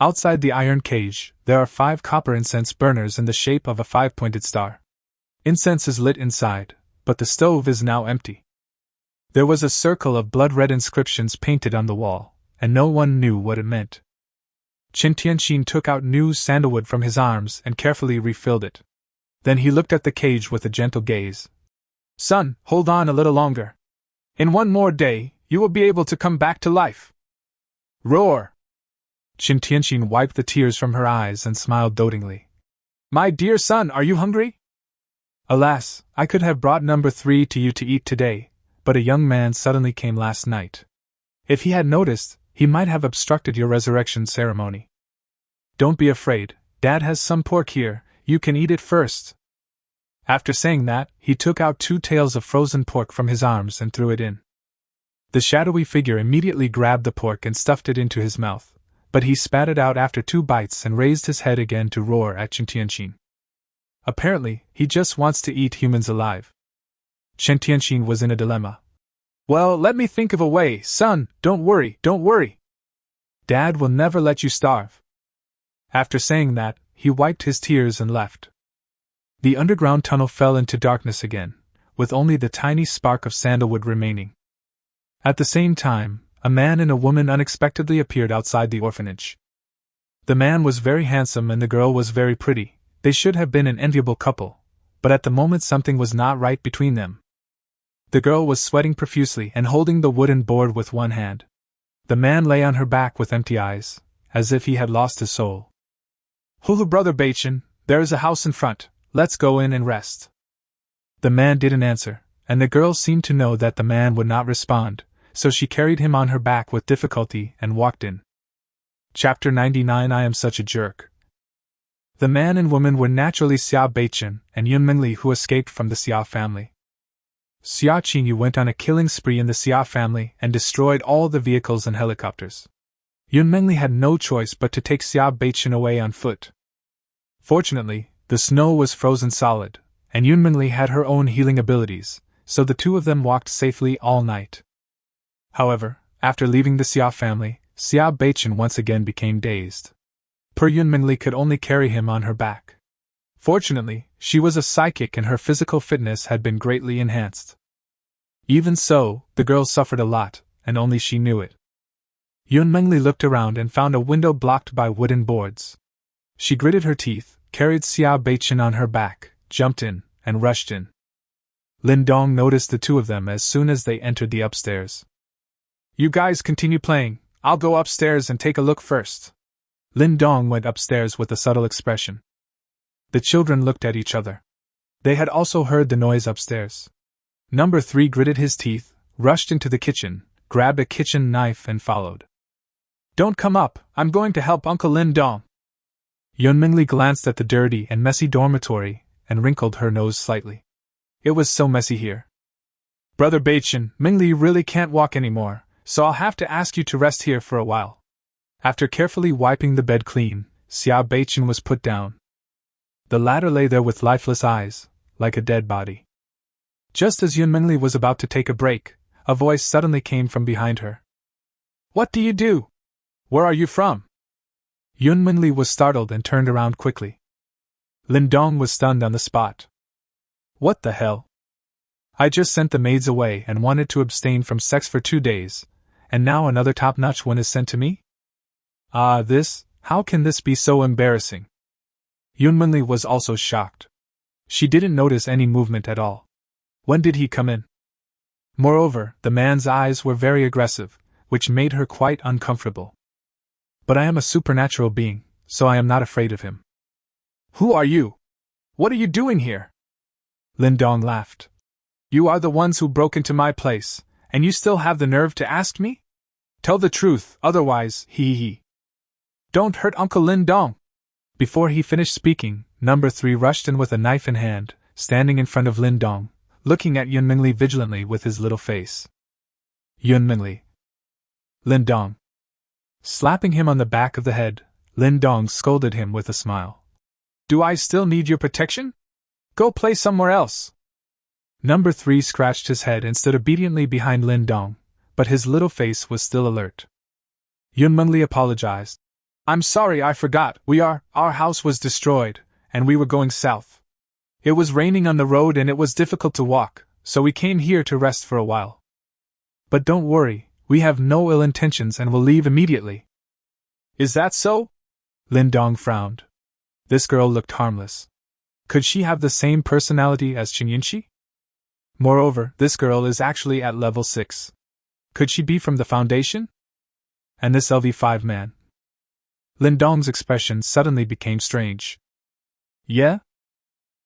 Speaker 1: Outside the iron cage, there are 5 copper incense burners in the shape of a 5-pointed star. Incense is lit inside, but the stove is now empty. There was a circle of blood-red inscriptions painted on the wall, and no one knew what it meant. Qin Tianqin took out new sandalwood from his arms and carefully refilled it. Then he looked at the cage with a gentle gaze. Son, hold on a little longer. In one more day, you will be able to come back to life. Roar! Qin Tianqin wiped the tears from her eyes and smiled dotingly. My dear son, are you hungry? Alas, I could have brought number 3 to you to eat today, but a young man suddenly came last night. If he had noticed, he might have obstructed your resurrection ceremony. Don't be afraid, Dad has some pork here, you can eat it first. After saying that, he took out 2 tails of frozen pork from his arms and threw it in. The shadowy figure immediately grabbed the pork and stuffed it into his mouth, but he spat it out after 2 bites and raised his head again to roar at Qin Tianqin. Apparently, he just wants to eat humans alive. Qin Tianqin was in a dilemma. Well, let me think of a way, son, don't worry. Dad will never let you starve. After saying that, he wiped his tears and left. The underground tunnel fell into darkness again, with only the tiny spark of sandalwood remaining. At the same time, a man and a woman unexpectedly appeared outside the orphanage. The man was very handsome and the girl was very pretty. They should have been an enviable couple, but at the moment something was not right between them. The girl was sweating profusely and holding the wooden board with one hand. The man lay on her back with empty eyes, as if he had lost his soul. Hulu brother Bachin, there is a house in front, let's go in and rest. The man didn't answer, and the girl seemed to know that the man would not respond, so she carried him on her back with difficulty and walked in. Chapter 99 I am such a jerk. The man and woman were naturally Xia Beichen and Yun Mengli, who escaped from the Xia family. Xia Qingyu went on a killing spree in the Xia family and destroyed all the vehicles and helicopters. Yun Mengli had no choice but to take Xia Beichen away on foot. Fortunately, the snow was frozen solid, and Yun Mengli had her own healing abilities, so the 2 of them walked safely all night. However, after leaving the Xia family, Xia Beichen once again became dazed. Poor Yun Mengli could only carry him on her back. Fortunately, she was a psychic and her physical fitness had been greatly enhanced. Even so, the girl suffered a lot, and only she knew it. Yun Mengli looked around and found a window blocked by wooden boards. She gritted her teeth, carried Xia Beichen on her back, jumped in, and rushed in. Lindong noticed the two of them as soon as they entered the upstairs. You guys continue playing, I'll go upstairs and take a look first. Lindong went upstairs with a subtle expression. The children looked at each other. They had also heard the noise upstairs. Number 3 gritted his teeth, rushed into the kitchen, grabbed a kitchen knife and followed. Don't come up, I'm going to help Uncle Lin Dong. Yunmingli glanced at the dirty and messy dormitory and wrinkled her nose slightly. It was so messy here. Brother Baichen, Mingli really can't walk anymore, so I'll have to ask you to rest here for a while. After carefully wiping the bed clean, Xia Baichen was put down. The latter lay there with lifeless eyes, like a dead body. Just as Yunmingli was about to take a break, a voice suddenly came from behind her. What do you do? Where are you from? Yunmingli was startled and turned around quickly. Lindong was stunned on the spot. What the hell? I just sent the maids away and wanted to abstain from sex for 2 days, and now another top-notch one is sent to me? How can this be so embarrassing? Yunmingli was also shocked. She didn't notice any movement at all. When did he come in? Moreover, the man's eyes were very aggressive, which made her quite uncomfortable. But I am a supernatural being, so I am not afraid of him. Who are you? What are you doing here? Lindong laughed. You are the ones who broke into my place, and you still have the nerve to ask me? Tell the truth, otherwise, he. Don't hurt Uncle Lindong. Before he finished speaking, number 3 rushed in with a knife in hand, standing in front of Lindong, looking at Yunmingli vigilantly with his little face. Yunmingli. Lindong. Slapping him on the back of the head, Lindong scolded him with a smile. Do I still need your protection? Go play somewhere else. Number 3 scratched his head and stood obediently behind Lindong, but his little face was still alert. Yunmingli apologized. I'm sorry, I forgot, our house was destroyed, and we were going south. It was raining on the road and it was difficult to walk, so we came here to rest for a while. But don't worry, we have no ill intentions and will leave immediately. Is that so? Lindong frowned. This girl looked harmless. Could she have the same personality as Chingyinshi? Moreover, this girl is actually at level 6. Could she be from the Foundation? And this LV5 man? Lindong's expression suddenly became strange. Yeah?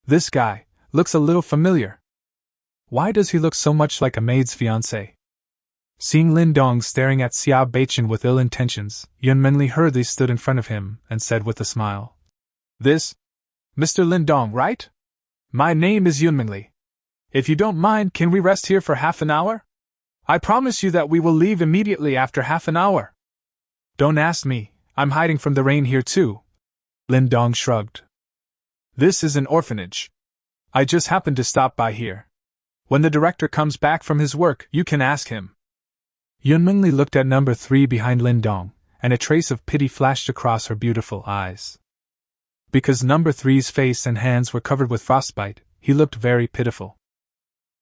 Speaker 1: This guy looks a little familiar. Why does he look so much like a maid's fiancé? Seeing Lindong staring at Xia Baichen with ill intentions, Yunmingli hurriedly stood in front of him and said with a smile. This? Mr. Lindong, right? My name is Yunmingli. If you don't mind, can we rest here for half an hour? I promise you that we will leave immediately after half an hour. Don't ask me, I'm hiding from the rain here too. Lindong shrugged. This is an orphanage. I just happened to stop by here. When the director comes back from his work, you can ask him. Yunmingli looked at number 3 behind Lindong, and a trace of pity flashed across her beautiful eyes. Because number 3's face and hands were covered with frostbite, he looked very pitiful.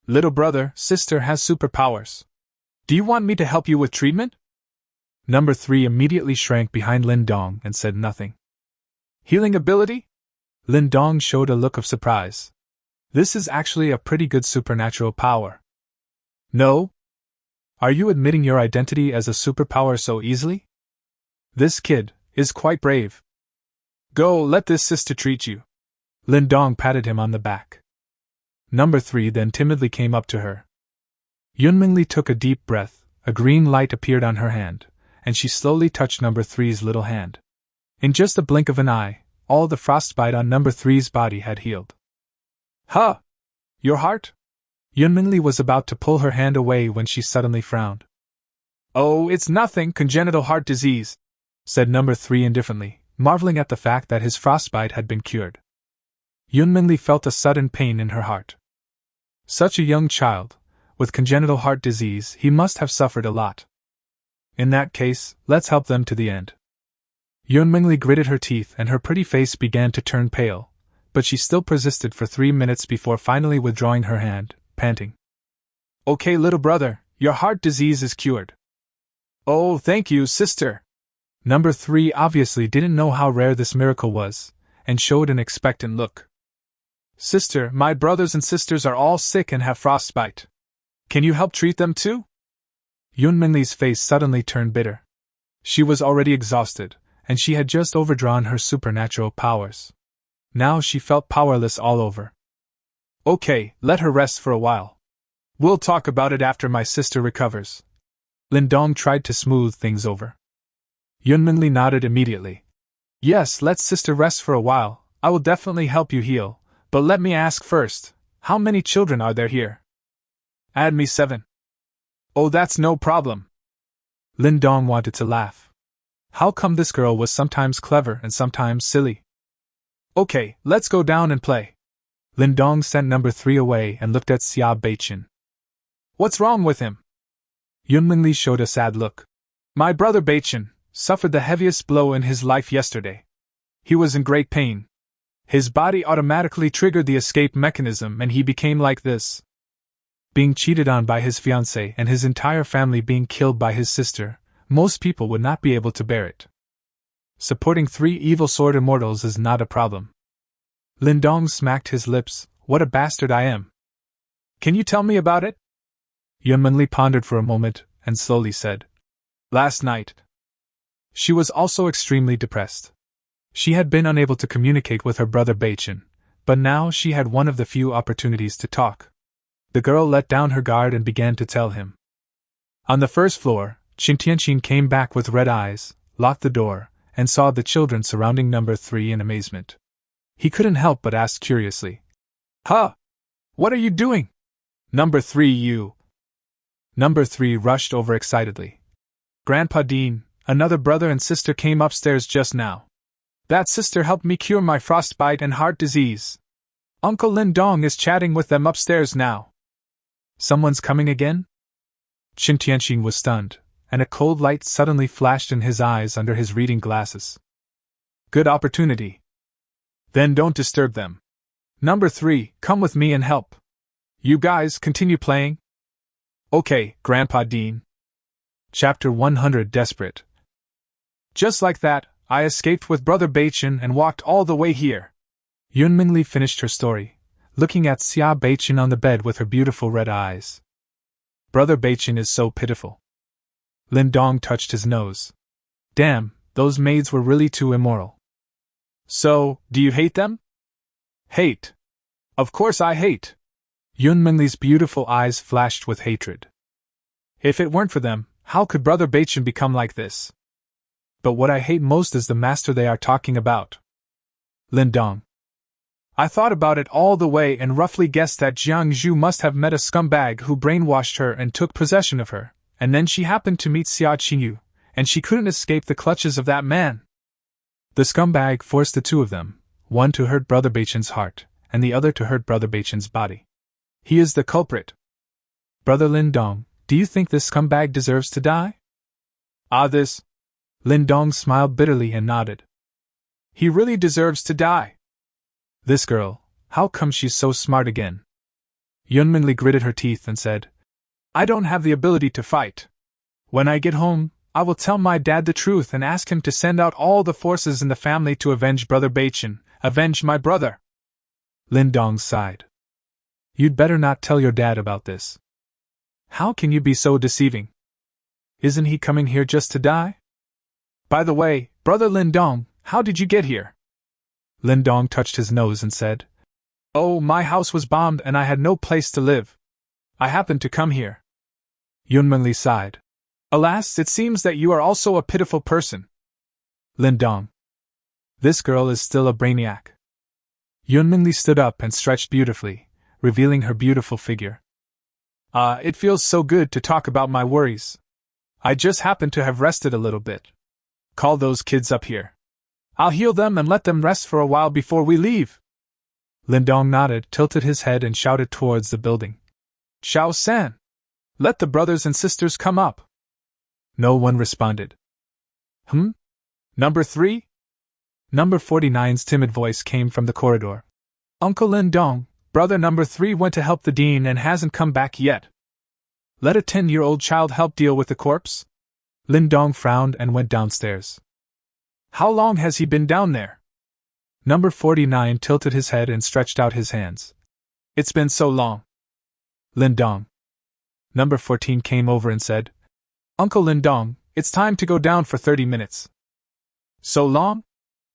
Speaker 1: Little brother, sister has superpowers. Do you want me to help you with treatment? Number 3 immediately shrank behind Lindong and said nothing. Healing ability? Lindong showed a look of surprise. This is actually a pretty good supernatural power. No? Are you admitting your identity as a superpower so easily? This kid is quite brave. Go, let this sister treat you. Lindong patted him on the back. Number 3 then timidly came up to her. Yunmingli took a deep breath, a green light appeared on her hand, and she slowly touched number 3's little hand. In just a blink of an eye, all the frostbite on number 3's body had healed. Huh! Your heart? Yunmingli was about to pull her hand away when she suddenly frowned. Oh, it's nothing, congenital heart disease, said number 3 indifferently, marveling at the fact that his frostbite had been cured. Yunmingli felt a sudden pain in her heart. Such a young child, with congenital heart disease, he must have suffered a lot. In that case, let's help them to the end. Yunmingli gritted her teeth and her pretty face began to turn pale, but she still persisted for 3 minutes before finally withdrawing her hand, panting. Okay, little brother, your heart disease is cured. Oh, thank you, sister. Number 3 obviously didn't know how rare this miracle was, and showed an expectant look. Sister, my brothers and sisters are all sick and have frostbite. Can you help treat them too? Yunminli's face suddenly turned bitter. She was already exhausted, and she had just overdrawn her supernatural powers. Now she felt powerless all over. Okay, let her rest for a while. We'll talk about it after my sister recovers. Lindong tried to smooth things over. Yunminli nodded immediately. Yes, let sister rest for a while. I will definitely help you heal, but let me ask first, how many children are there here? Add me 7. Oh, that's no problem. Lindong wanted to laugh. How come this girl was sometimes clever and sometimes silly? Okay, let's go down and play. Lindong sent number 3 away and looked at Xia Beichin. What's wrong with him? Yunminli showed a sad look. My brother Beichin suffered the heaviest blow in his life yesterday. He was in great pain. His body automatically triggered the escape mechanism and he became like this. Being cheated on by his fiancée and his entire family being killed by his sister, most people would not be able to bear it. Supporting 3 evil sword immortals is not a problem. Lindong smacked his lips. What a bastard I am. Can you tell me about it? Yunminli pondered for a moment and slowly said. Last night. She was also extremely depressed. She had been unable to communicate with her brother Beichin, but now she had one of the few opportunities to talk. The girl let down her guard and began to tell him. On the first floor, Qintianqin came back with red eyes, locked the door, and saw the children surrounding number 3 in amazement. He couldn't help but ask curiously. Huh? What are you doing? Number 3, you. Number 3 rushed over excitedly. Grandpa Dean, another brother and sister came upstairs just now. That sister helped me cure my frostbite and heart disease. Uncle Lindong is chatting with them upstairs now. Someone's coming again? Qintianqin was stunned, and a cold light suddenly flashed in his eyes under his reading glasses. Good opportunity. Then don't disturb them. Number 3, come with me and help. You guys continue playing? Okay, Grandpa Dean. Chapter 100 Desperate. Just like that, I escaped with Brother Beichin and walked all the way here. Yunminli finished her story, looking at Xia Beichin on the bed with her beautiful red eyes. Brother Beichin is so pitiful. Lindong touched his nose. Damn, those maids were really too immoral. So, do you hate them? Hate. Of course I hate. Yunminli's beautiful eyes flashed with hatred. If it weren't for them, how could Brother Beichin become like this? But what I hate most is the master they are talking about. Lindong. I thought about it all the way and roughly guessed that Jiang Zhu must have met a scumbag who brainwashed her and took possession of her, and then she happened to meet Xia Qingyu, and she couldn't escape the clutches of that man. The scumbag forced the 2 of them, one to hurt Brother Beichin's heart, and the other to hurt Brother Beichin's body. He is the culprit. Brother Lindong, do you think this scumbag deserves to die? This. Lindong smiled bitterly and nodded. He really deserves to die. This girl, how come she's so smart again? Yunminli gritted her teeth and said, I don't have the ability to fight. When I get home, I will tell my dad the truth and ask him to send out all the forces in the family to avenge Brother Beichin, avenge my brother. Lindong sighed. You'd better not tell your dad about this. How can you be so deceiving? Isn't he coming here just to die? By the way, Brother Lindong, how did you get here? Lindong touched his nose and said, Oh, my house was bombed and I had no place to live. I happened to come here. Yunminli sighed. Alas, it seems that you are also a pitiful person. Lindong. This girl is still a brainiac. Yunminli stood up and stretched beautifully, revealing her beautiful figure. It feels so good to talk about my worries. I just happen to have rested a little bit. Call those kids up here. I'll heal them and let them rest for a while before we leave. Lindong nodded, tilted his head and shouted towards the building. Xiao-san! Let the brothers and sisters come up. No one responded. Number 3? Number 49's timid voice came from the corridor. Uncle Lindong, brother number 3 went to help the dean and hasn't come back yet. Let a 10-year-old child help deal with the corpse? Lindong frowned and went downstairs. How long has he been down there? Number 49 tilted his head and stretched out his hands. It's been so long. Lindong. Number 14 came over and said, Uncle Lindong, it's time to go down for 30 minutes. So long?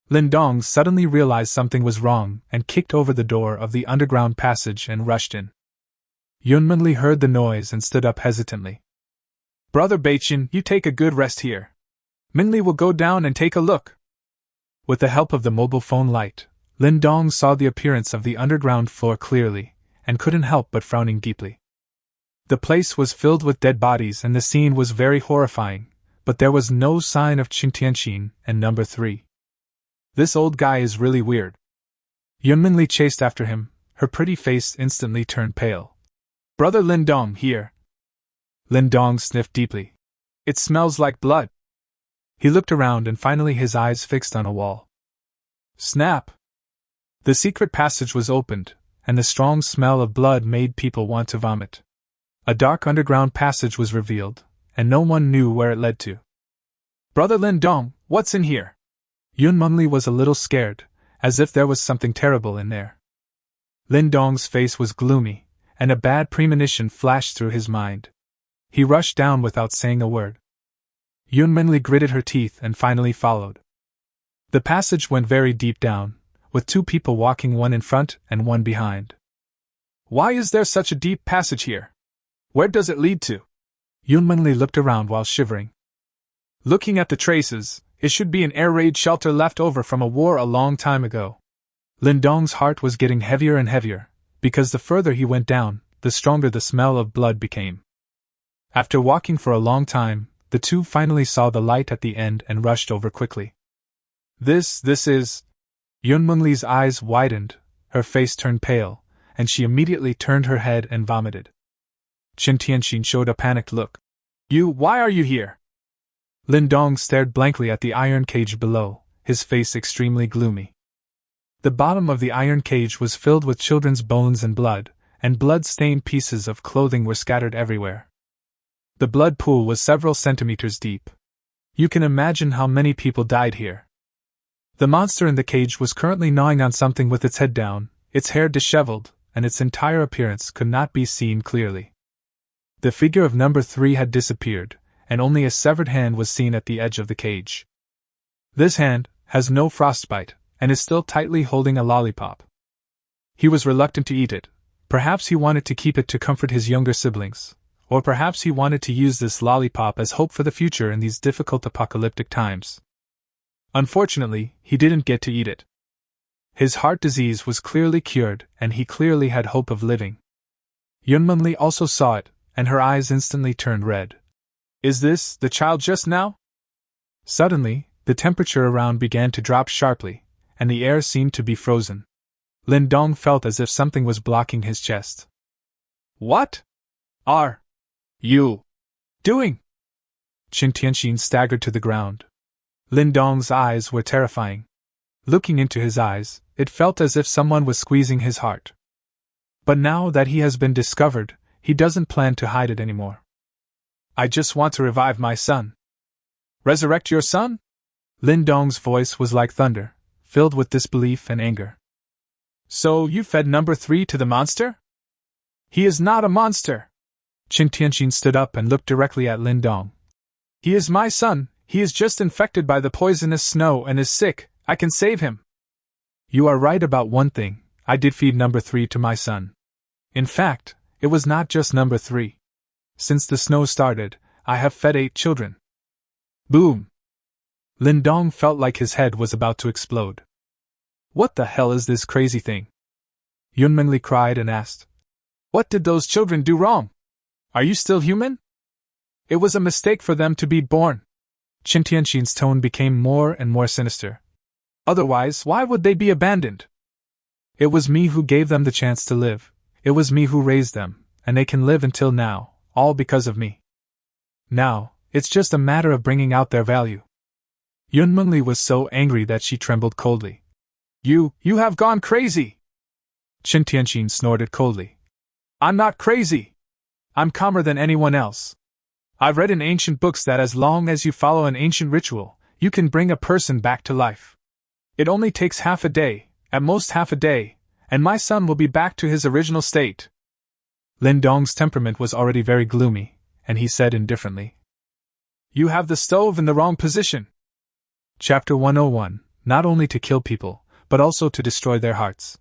Speaker 1: Lindong suddenly realized something was wrong and kicked over the door of the underground passage and rushed in. Yunmanli heard the noise and stood up hesitantly. Brother Baichen, you take a good rest here. Minli will go down and take a look. With the help of the mobile phone light, Lindong saw the appearance of the underground floor clearly, and couldn't help but frowning deeply. The place was filled with dead bodies and the scene was very horrifying, but there was no sign of Qing Tianxin and number 3. This old guy is really weird. Yunminli chased after him, her pretty face instantly turned pale. Brother Lindong, here. Lindong sniffed deeply. It smells like blood. He looked around and finally his eyes fixed on a wall. Snap! The secret passage was opened, and the strong smell of blood made people want to vomit. A dark underground passage was revealed, and no one knew where it led to. Brother Lindong, what's in here? Yunmanli was a little scared, as if there was something terrible in there. Lindong's face was gloomy, and a bad premonition flashed through his mind. He rushed down without saying a word. Yunmanli gritted her teeth and finally followed. The passage went very deep down, with 2 people walking, one in front and one behind. Why is there such a deep passage here? Where does it lead to? Yunmanli looked around while shivering. Looking at the traces, it should be an air raid shelter left over from a war a long time ago. Lindong's heart was getting heavier and heavier, because the further he went down, the stronger the smell of blood became. After walking for a long time, the 2 finally saw the light at the end and rushed over quickly. This is... Yunmanli's eyes widened, her face turned pale, and she immediately turned her head and vomited. Qin Tianxin showed a panicked look. Why are you here? Lindong stared blankly at the iron cage below, his face extremely gloomy. The bottom of the iron cage was filled with children's bones and blood-stained pieces of clothing were scattered everywhere. The blood pool was several centimeters deep. You can imagine how many people died here. The monster in the cage was currently gnawing on something with its head down, its hair disheveled, and its entire appearance could not be seen clearly. The figure of number 3 had disappeared, and only a severed hand was seen at the edge of the cage. This hand has no frostbite, and is still tightly holding a lollipop. He was reluctant to eat it. Perhaps he wanted to keep it to comfort his younger siblings, or perhaps he wanted to use this lollipop as hope for the future in these difficult apocalyptic times. Unfortunately, he didn't get to eat it. His heart disease was clearly cured, and he clearly had hope of living. Yunmanli also saw it, and her eyes instantly turned red. Is this the child just now? Suddenly, the temperature around began to drop sharply, and the air seemed to be frozen. Lindong felt as if something was blocking his chest. What are you doing? Qin Tianxin staggered to the ground. Lindong's eyes were terrifying. Looking into his eyes, it felt as if someone was squeezing his heart. But now that he has been discovered, he doesn't plan to hide it anymore. I just want to revive my son. Resurrect your son? Lindong's voice was like thunder, filled with disbelief and anger. So you fed number 3 to the monster? He is not a monster. Qin Tianxin stood up and looked directly at Lindong. He is my son. He is just infected by the poisonous snow and is sick. I can save him. You are right about one thing. I did feed number 3 to my son. In fact, it was not just number 3. Since the snow started, I have fed 8 children. Boom! Lindong felt like his head was about to explode. What the hell is this crazy thing? Yunmanli cried and asked. What did those children do wrong? Are you still human? It was a mistake for them to be born. Qin Tianxin's tone became more and more sinister. Otherwise, why would they be abandoned? It was me who gave them the chance to live. It was me who raised them, and they can live until now, all because of me. Now, it's just a matter of bringing out their value. Yunmanli was so angry that she trembled coldly. You have gone crazy! Qin Tianxin snorted coldly. I'm not crazy! I'm calmer than anyone else. I've read in ancient books that as long as you follow an ancient ritual, you can bring a person back to life. It only takes half a day, at most half a day, and my son will be back to his original state. Lindong's temperament was already very gloomy, and he said indifferently, You have the stove in the wrong position. Chapter 101, Not only to kill people, but also to destroy their hearts.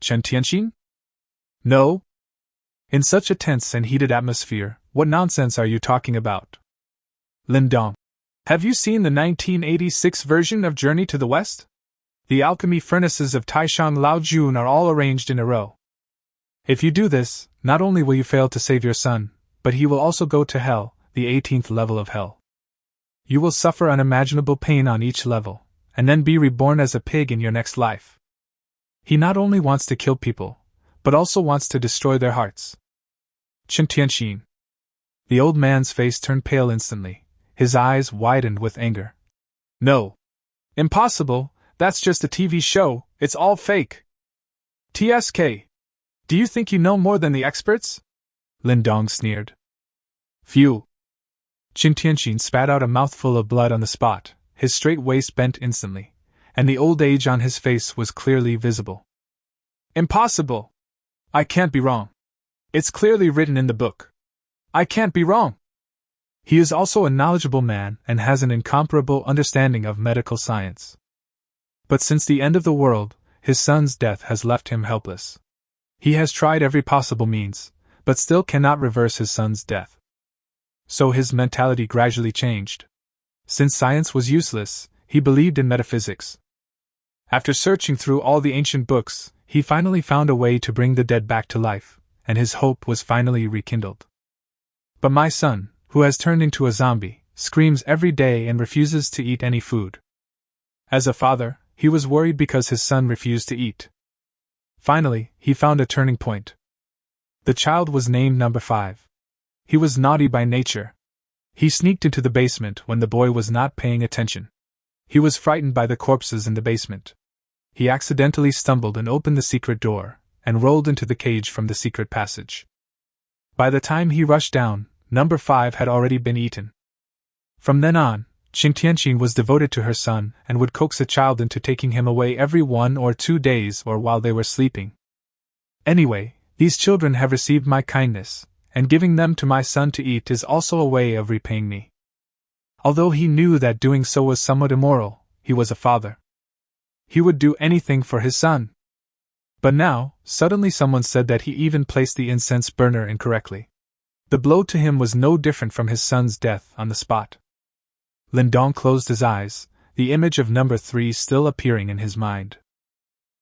Speaker 1: Chen Tianxin? No. In such a tense and heated atmosphere, what nonsense are you talking about? Lindong. Have you seen the 1986 version of Journey to the West? The alchemy furnaces of Taishang Laojun are all arranged in a row. If you do this, not only will you fail to save your son, but he will also go to hell, the 18th level of hell. You will suffer unimaginable pain on each level, and then be reborn as a pig in your next life. He not only wants to kill people, but also wants to destroy their hearts. Chen Tianxin. The old man's face turned pale instantly, his eyes widened with anger. No. Impossible, that's just a TV show, it's all fake. TSK. Do you think you know more than the experts? Lindong sneered. Phew. Chen Tianxin spat out a mouthful of blood on the spot, his straight waist bent instantly, and the old age on his face was clearly visible. Impossible! I can't be wrong. It's clearly written in the book. I can't be wrong. He is also a knowledgeable man and has an incomparable understanding of medical science. But since the end of the world, his son's death has left him helpless. He has tried every possible means, but still cannot reverse his son's death. So his mentality gradually changed. Since science was useless, he believed in metaphysics. After searching through all the ancient books, he finally found a way to bring the dead back to life, and his hope was finally rekindled. But my son, who has turned into a zombie, screams every day and refuses to eat any food. As a father, he was worried because his son refused to eat. Finally, he found a turning point. The child was named Number 5. He was naughty by nature. He sneaked into the basement when the boy was not paying attention. He was frightened by the corpses in the basement. He accidentally stumbled and opened the secret door, and rolled into the cage from the secret passage. By the time he rushed down, Number 5 had already been eaten. From then on, Chen Tianxin was devoted to her son and would coax the child into taking him away every 1 or 2 days or while they were sleeping. Anyway, these children have received my kindness, and giving them to my son to eat is also a way of repaying me. Although he knew that doing so was somewhat immoral, he was a father. He would do anything for his son. But now, suddenly someone said that he even placed the incense burner incorrectly. The blow to him was no different from his son's death on the spot. Lindong closed his eyes, the image of Number 3 still appearing in his mind.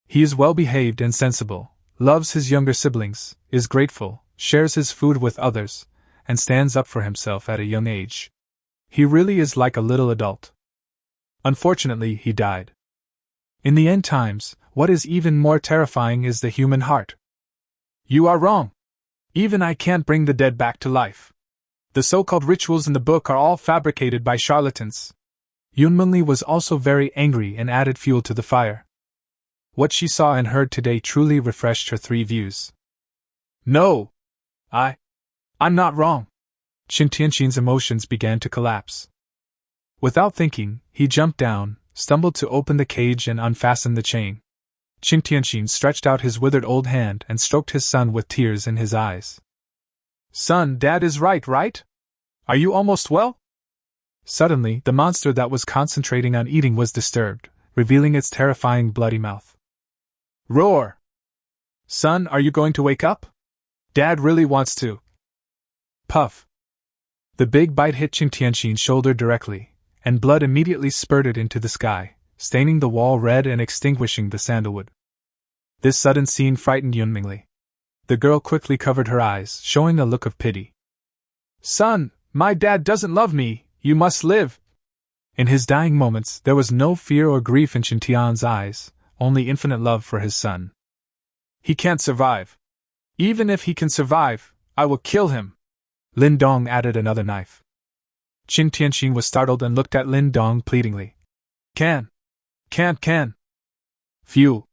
Speaker 1: He is well-behaved and sensible, loves his younger siblings, is grateful, shares his food with others, and stands up for himself at a young age. He really is like a little adult. Unfortunately, he died. In the end times, what is even more terrifying is the human heart. You are wrong. Even I can't bring the dead back to life. The so-called rituals in the book are all fabricated by charlatans. Yunmenli was also very angry and added fuel to the fire. What she saw and heard today truly refreshed her 3 views. No! I'm not wrong. Chen Tianxin's emotions began to collapse. Without thinking, he jumped down, stumbled to open the cage and unfasten the chain. Chen Tianxin stretched out his withered old hand and stroked his son with tears in his eyes. Son, Dad is right? Are you almost well? Suddenly, the monster that was concentrating on eating was disturbed, revealing its terrifying bloody mouth. Roar! Son, are you going to wake up? Dad really wants to. Puff! The big bite hit Chen Tianxin's shoulder directly, and blood immediately spurted into the sky, staining the wall red and extinguishing the sandalwood. This sudden scene frightened Yunmingli. The girl quickly covered her eyes, showing a look of pity. Son, my dad doesn't love me, you must live. In his dying moments, there was no fear or grief in Chen Tian's eyes, only infinite love for his son. He can't survive. Even if he can survive, I will kill him. Lindong added another knife. Chen Tianxin was startled and looked at Lindong pleadingly. Can't. Phew.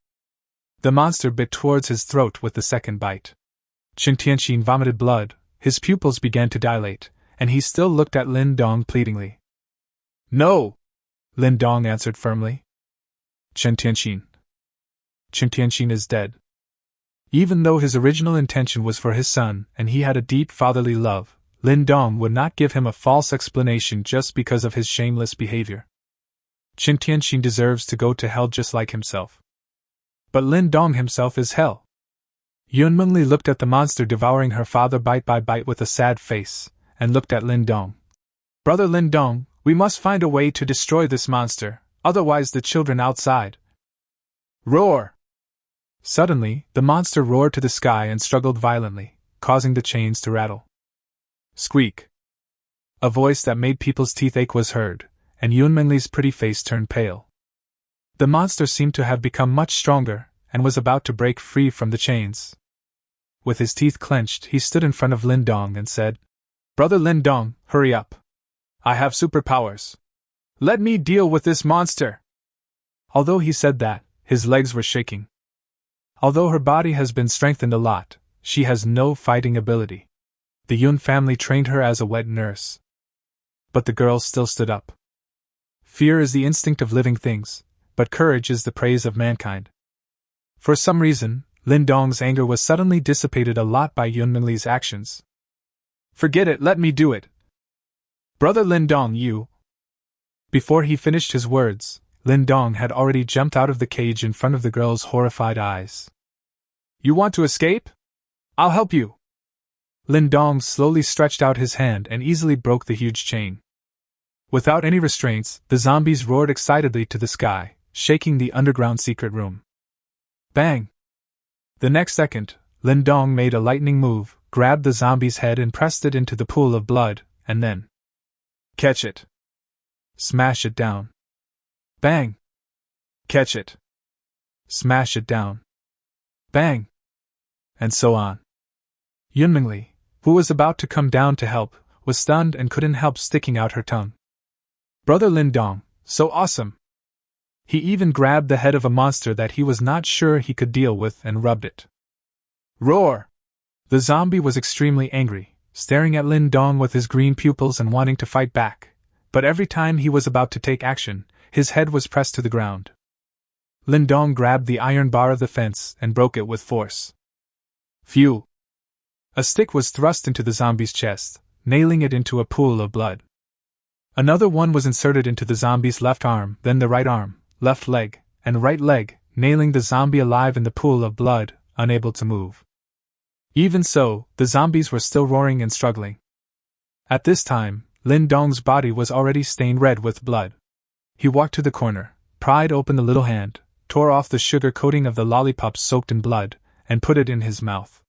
Speaker 1: The monster bit towards his throat with the second bite. Chen Tianxin vomited blood, his pupils began to dilate, and he still looked at Lindong pleadingly. No! Lindong answered firmly. Chen Tianxin. Chen Tianxin is dead. Even though his original intention was for his son and he had a deep fatherly love, Lin Dong would not give him a false explanation just because of his shameless behavior. Chen Tianxin deserves to go to hell just like himself. But Lin Dong himself is hell. Yun Mengli looked at the monster devouring her father bite by bite with a sad face, and looked at Lin Dong. Brother Lin Dong, we must find a way to destroy this monster, otherwise the children outside. Roar! Suddenly, the monster roared to the sky and struggled violently, causing the chains to rattle. Squeak! A voice that made people's teeth ache was heard, and Yun Mengli's pretty face turned pale. The monster seemed to have become much stronger, and was about to break free from the chains. With his teeth clenched, he stood in front of Lin Dong and said, Brother Lin Dong, hurry up. I have superpowers. Let me deal with this monster. Although he said that, his legs were shaking. Although her body has been strengthened a lot, she has no fighting ability. The Yun family trained her as a wet nurse. But the girl still stood up. Fear is the instinct of living things, but courage is the praise of mankind. For some reason, Lin Dong's anger was suddenly dissipated a lot by Yun Mengli's actions. Forget it, let me do it. Brother Lin Dong, you. Before he finished his words, Lin Dong had already jumped out of the cage in front of the girl's horrified eyes. You want to escape? I'll help you. Lin Dong slowly stretched out his hand and easily broke the huge chain. Without any restraints, the zombies roared excitedly to the sky, shaking the underground secret room. Bang! The next second, Lin Dong made a lightning move, grabbed the zombie's head and pressed it into the pool of blood, and then... Catch it! Smash it down! Bang! Catch it! Smash it down! Bang! And so on. Yun Mengli, who was about to come down to help, was stunned and couldn't help sticking out her tongue. Brother Lin Dong, so awesome! He even grabbed the head of a monster that he was not sure he could deal with and rubbed it. Roar! The zombie was extremely angry, staring at Lin Dong with his green pupils and wanting to fight back, but every time he was about to take action, his head was pressed to the ground. Lin Dong grabbed the iron bar of the fence and broke it with force. Phew! A stick was thrust into the zombie's chest, nailing it into a pool of blood. Another one was inserted into the zombie's left arm, then the right arm, left leg, and right leg, nailing the zombie alive in the pool of blood, unable to move. Even so, the zombies were still roaring and struggling. At this time, Lin Dong's body was already stained red with blood. He walked to the corner, pried open the little hand, tore off the sugar coating of the lollipop soaked in blood, and put it in his mouth.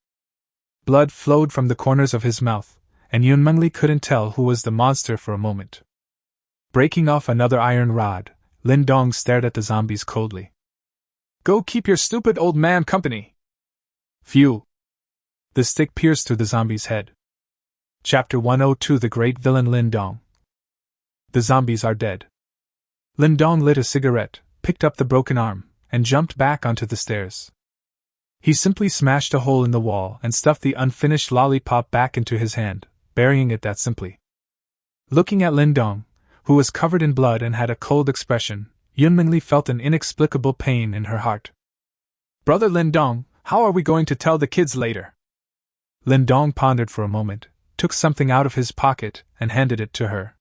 Speaker 1: Blood flowed from the corners of his mouth, and Yun Mengli couldn't tell who was the monster for a moment. Breaking off another iron rod, Lin Dong stared at the zombies coldly. Go keep your stupid old man company! Phew! The stick pierced through the zombie's head. Chapter 102: The Great Villain Lin Dong. The zombies are dead. Lin Dong lit a cigarette, picked up the broken arm, and jumped back onto the stairs. He simply smashed a hole in the wall and stuffed the unfinished lollipop back into his hand, burying it that simply. Looking at Lin Dong, who was covered in blood and had a cold expression, Yun Mengli felt an inexplicable pain in her heart. Brother Lin Dong, how are we going to tell the kids later? Lin Dong pondered for a moment, took something out of his pocket, and handed it to her.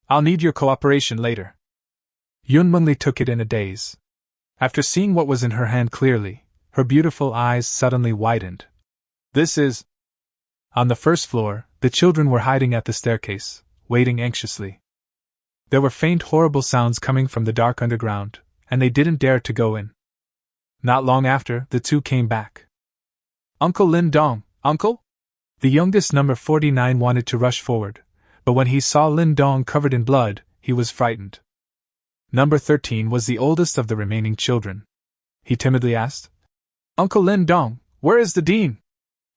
Speaker 1: I'll need your cooperation later. Yun Mengli took it in a daze. After seeing what was in her hand clearly, her beautiful eyes suddenly widened. This is... On the first floor, the children were hiding at the staircase, waiting anxiously. There were faint horrible sounds coming from the dark underground, and they didn't dare to go in. Not long after, the two came back. Uncle Lin Dong, uncle? The youngest, number 49, wanted to rush forward, but when he saw Lin Dong covered in blood, he was frightened. Number 13 was the oldest of the remaining children. He timidly asked, Uncle Lin Dong, where is the dean?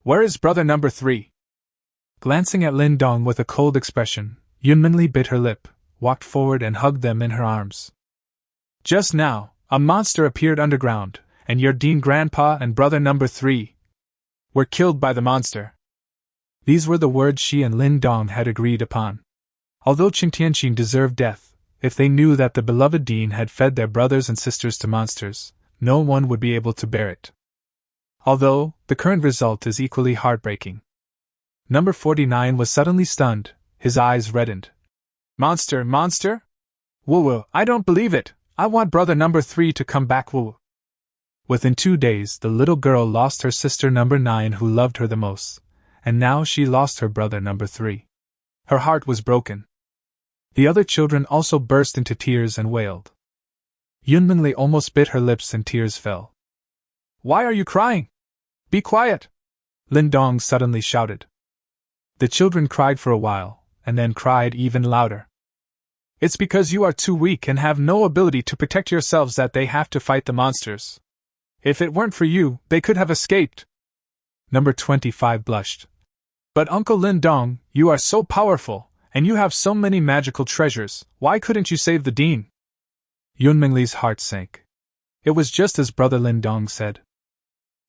Speaker 1: Where is brother number 3? Glancing at Lin Dong with a cold expression, Yun Mengli bit her lip, walked forward and hugged them in her arms. Just now, a monster appeared underground, and your dean grandpa and brother number 3 were killed by the monster. These were the words she and Lin Dong had agreed upon. Although Chen Tianxin deserved death, If they knew that the beloved Dean had fed their brothers and sisters to monsters, no one would be able to bear it. Although, the current result is equally heartbreaking. Number 49 was suddenly stunned, his eyes reddened. Monster, monster? Woo-woo, I don't believe it! I want brother number 3 to come back, woo. Within 2 days, the little girl lost her sister number 9 who loved her the most, and now she lost her brother number 3. Her heart was broken. The other children also burst into tears and wailed. Yunmingli almost bit her lips and tears fell. Why are you crying? Be quiet! Lindong suddenly shouted. The children cried for a while, and then cried even louder. It's because you are too weak and have no ability to protect yourselves that they have to fight the monsters. If it weren't for you, they could have escaped. Number 25 blushed. But Uncle Lindong, you are so powerful, and you have so many magical treasures, why couldn't you save the Dean? Yunmingli's heart sank. It was just as Brother Lindong said.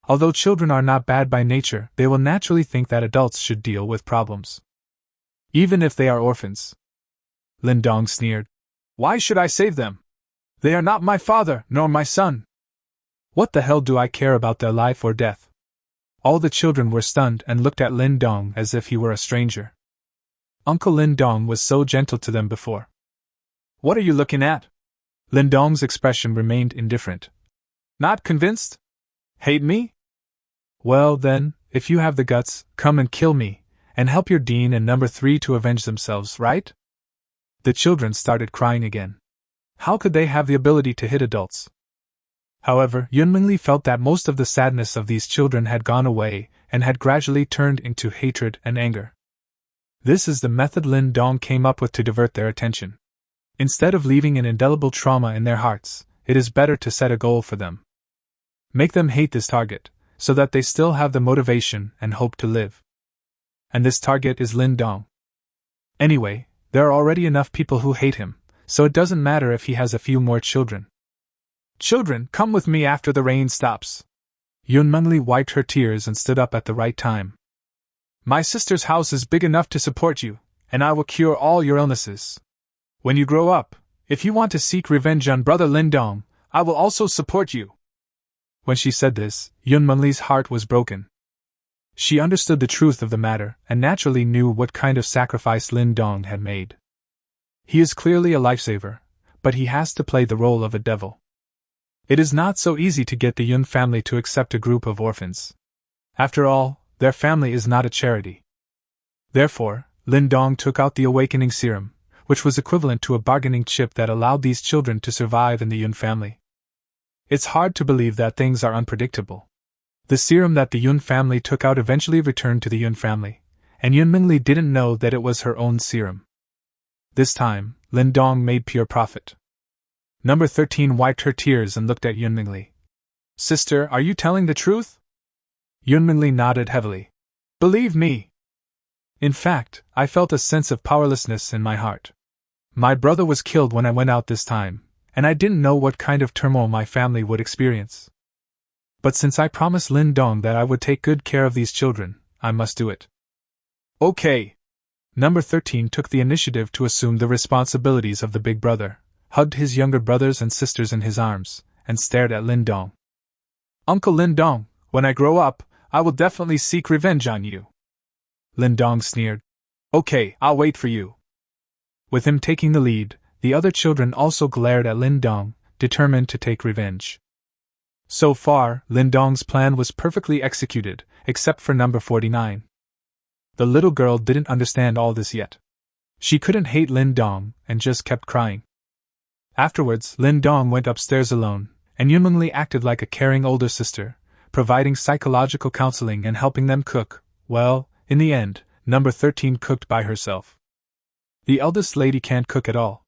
Speaker 1: Although children are not bad by nature, they will naturally think that adults should deal with problems, even if they are orphans. Lindong sneered. Why should I save them? They are not my father, nor my son. What the hell do I care about their life or death? All the children were stunned and looked at Lindong as if he were a stranger. Uncle Lindong was so gentle to them before. What are you looking at? Lindong's expression remained indifferent. Not convinced? Hate me? Well then, if you have the guts, come and kill me, and help your Dean and number 3 to avenge themselves, right? The children started crying again. How could they have the ability to hit adults? However, Yunmingli felt that most of the sadness of these children had gone away and had gradually turned into hatred and anger. This is the method Lin Dong came up with to divert their attention. Instead of leaving an indelible trauma in their hearts, it is better to set a goal for them. Make them hate this target, so that they still have the motivation and hope to live. And this target is Lin Dong. Anyway, there are already enough people who hate him, so it doesn't matter if he has a few more children. Children, come with me after the rain stops. Yunmingli wiped her tears and stood up at the right time. My sister's house is big enough to support you, and I will cure all your illnesses. When you grow up, if you want to seek revenge on brother Lindong, I will also support you. When she said this, Yunmingli's heart was broken. She understood the truth of the matter and naturally knew what kind of sacrifice Lindong had made. He is clearly a lifesaver, but he has to play the role of a devil. It is not so easy to get the Yun family to accept a group of orphans. After all, their family is not a charity. Therefore, Lindong took out the awakening serum, which was equivalent to a bargaining chip that allowed these children to survive in the Yun family. It's hard to believe that things are unpredictable. The serum that the Yun family took out eventually returned to the Yun family, and Yunmingli didn't know that it was her own serum. This time, Lindong made pure profit. Number 13 wiped her tears and looked at Yunmingli. Sister, are you telling the truth? Yunmingli nodded heavily. Believe me. In fact, I felt a sense of powerlessness in my heart. My brother was killed when I went out this time, and I didn't know what kind of turmoil my family would experience. But since I promised Lindong that I would take good care of these children, I must do it. Okay. Number 13 took the initiative to assume the responsibilities of the big brother, hugged his younger brothers and sisters in his arms, and stared at Lindong. Uncle Lindong, when I grow up, I will definitely seek revenge on you. Lindong sneered. Okay, I'll wait for you. With him taking the lead, the other children also glared at Lindong, determined to take revenge. So far, Lindong's plan was perfectly executed, except for number 49. The little girl didn't understand all this yet. She couldn't hate Lindong, and just kept crying. Afterwards, Lindong went upstairs alone, and Yunmingli acted like a caring older sister, providing psychological counseling and helping them cook. Well, in the end, number 13 cooked by herself. The eldest lady can't cook at all.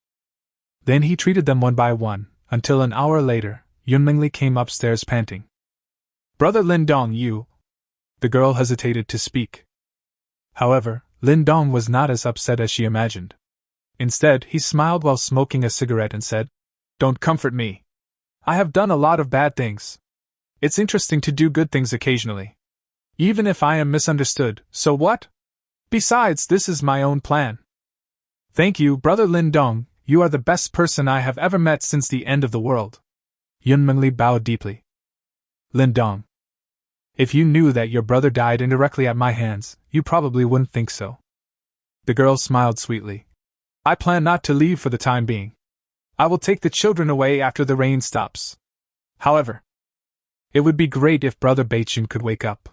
Speaker 1: Then he treated them one by one, until an hour later, Yunmingli came upstairs panting. Brother Lindong, you... The girl hesitated to speak. However, Lindong was not as upset as she imagined. Instead, he smiled while smoking a cigarette and said, Don't comfort me. I have done a lot of bad things. It's interesting to do good things occasionally. Even if I am misunderstood, so what? Besides, this is my own plan. Thank you, Brother Lindong, you are the best person I have ever met since the end of the world. Yunmengli bowed deeply. Lindong. If you knew that your brother died indirectly at my hands, you probably wouldn't think so. The girl smiled sweetly. I plan not to leave for the time being. I will take the children away after the rain stops. However, it would be great if Brother Beichun could wake up.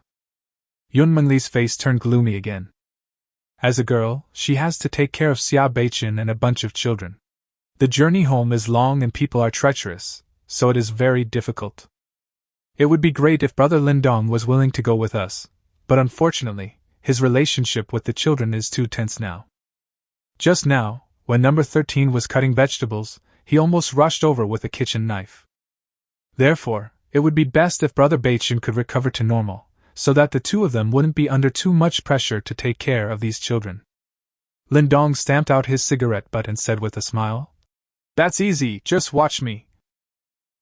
Speaker 1: Yunmengli's face turned gloomy again. As a girl, she has to take care of Xia Beichun and a bunch of children. The journey home is long and people are treacherous, so it is very difficult. It would be great if Brother Lindong was willing to go with us, but unfortunately, his relationship with the children is too tense now. Just now, when number 13 was cutting vegetables, he almost rushed over with a kitchen knife. Therefore, it would be best if Brother Beichun could recover to normal, so that the two of them wouldn't be under too much pressure to take care of these children. Lindong stamped out his cigarette butt and said with a smile, That's easy, just watch me.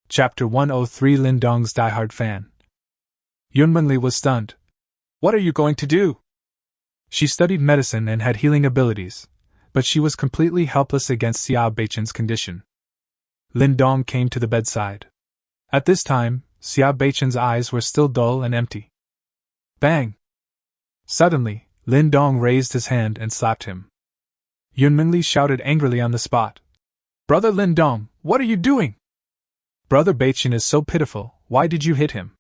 Speaker 1: Chapter 103 Lindong's diehard fan. Yunmengli was stunned. What are you going to do? She studied medicine and had healing abilities, but she was completely helpless against Xia Beichun's condition. Lindong came to the bedside. At this time, Xia Beichun's eyes were still dull and empty. Bang! Suddenly, Lindong raised his hand and slapped him. Yunmengli shouted angrily on the spot. Brother Lindong, what are you doing? Brother Beichun is so pitiful, why did you hit him?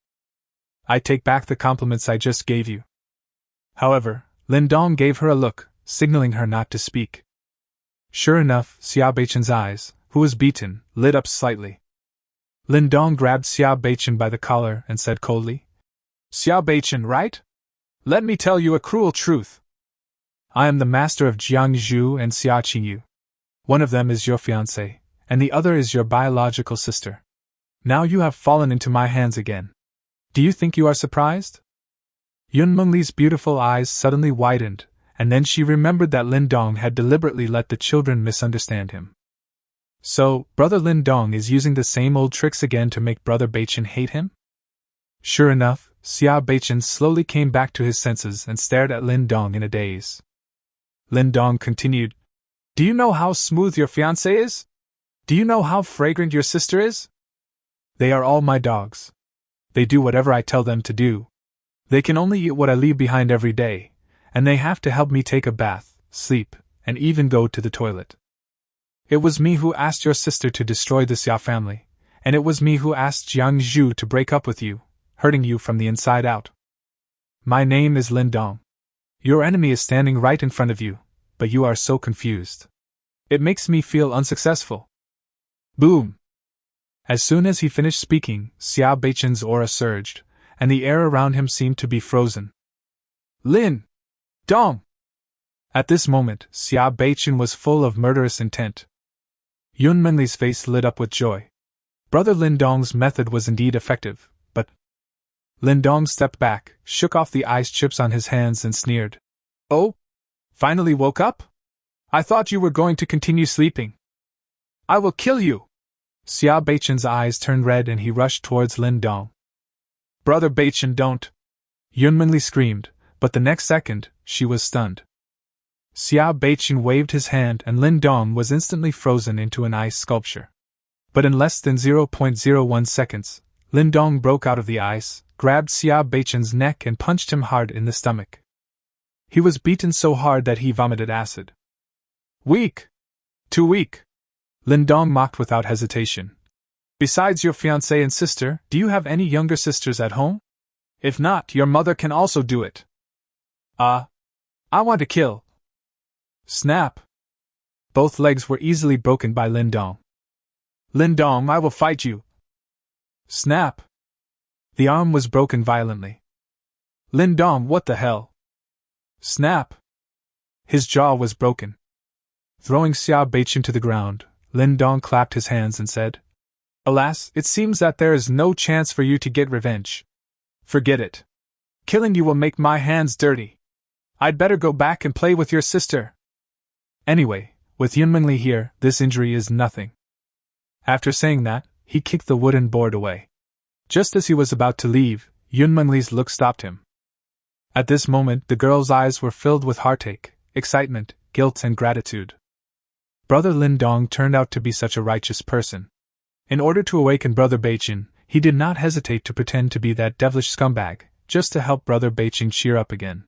Speaker 1: I take back the compliments I just gave you. However, Lindong gave her a look, signaling her not to speak. Sure enough, Xia Beichun's eyes, who was beaten, lit up slightly. Lindong grabbed Xia Beichun by the collar and said coldly, Xia Beichun, right? Let me tell you a cruel truth. I am the master of Jiangzhu and Xia Qingyu. One of them is your fiancée, and the other is your biological sister. Now you have fallen into my hands again. Do you think you are surprised? Yunmengli's beautiful eyes suddenly widened, and then she remembered that Lindong had deliberately let the children misunderstand him. So, Brother Lindong is using the same old tricks again to make Brother Beichun hate him? Sure enough, Xia Beichun slowly came back to his senses and stared at Lindong in a daze. Lindong continued, Do you know how smooth your fiancé is? Do you know how fragrant your sister is? They are all my dogs. They do whatever I tell them to do. They can only eat what I leave behind every day, and they have to help me take a bath, sleep, and even go to the toilet. It was me who asked your sister to destroy the Xia family, and it was me who asked Jiangzhu to break up with you, hurting you from the inside out. My name is Lindong. Your enemy is standing right in front of you, but you are so confused. It makes me feel unsuccessful. Boom! As soon as he finished speaking, Xia Beichun's aura surged, and the air around him seemed to be frozen. Lin Dong! At this moment, Xia Beichun was full of murderous intent. Yunmengli's face lit up with joy. Brother Lindong's method was indeed effective, but... Lindong stepped back, shook off the ice chips on his hands and sneered. Oh? Finally woke up? I thought you were going to continue sleeping. I will kill you! Xia Beichun's eyes turned red and he rushed towards Lindong. Brother Beichun, don't! Yunmengli screamed, but the next second, she was stunned. Xia Beichun waved his hand and Lindong was instantly frozen into an ice sculpture. But in less than 0.01 seconds, Lindong broke out of the ice, grabbed Xia Beichun's neck and punched him hard in the stomach. He was beaten so hard that he vomited acid. Weak! Too weak! Lindong mocked without hesitation. Besides your fiancée and sister, do you have any younger sisters at home? If not, your mother can also do it. I want to kill. Snap! Both legs were easily broken by Lindong. Lindong, I will fight you. Snap! The arm was broken violently. Lindong, what the hell? Snap! His jaw was broken. Throwing Xia Beichun to the ground, Lindong clapped his hands and said, Alas, it seems that there is no chance for you to get revenge. Forget it. Killing you will make my hands dirty. I'd better go back and play with your sister. Anyway, with Yunmengli here, this injury is nothing. After saying that, he kicked the wooden board away. Just as he was about to leave, Yunmengli's look stopped him. At this moment, the girl's eyes were filled with heartache, excitement, guilt, and gratitude. Brother Lindong turned out to be such a righteous person. In order to awaken Brother Beichin, he did not hesitate to pretend to be that devilish scumbag, just to help Brother Beichin cheer up again.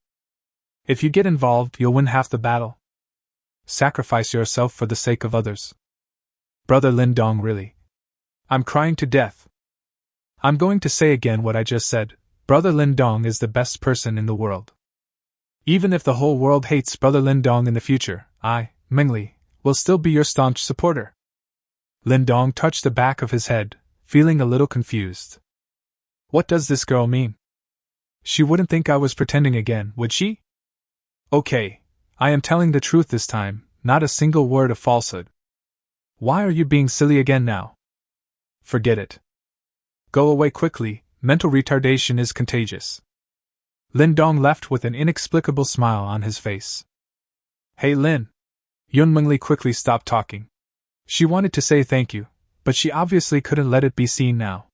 Speaker 1: If you get involved, you'll win half the battle. Sacrifice yourself for the sake of others. Brother Lindong, really. I'm crying to death. I'm going to say again what I just said. Brother Lindong is the best person in the world. Even if the whole world hates Brother Lindong in the future, I, Mingli, will still be your staunch supporter. Lindong touched the back of his head, feeling a little confused. What does this girl mean? She wouldn't think I was pretending again, would she? Okay, I am telling the truth this time, not a single word of falsehood. Why are you being silly again now? Forget it. Go away quickly, mental retardation is contagious. Lindong left with an inexplicable smile on his face. Hey Lin. Yun Mingli quickly stopped talking. She wanted to say thank you, but she obviously couldn't let it be seen now.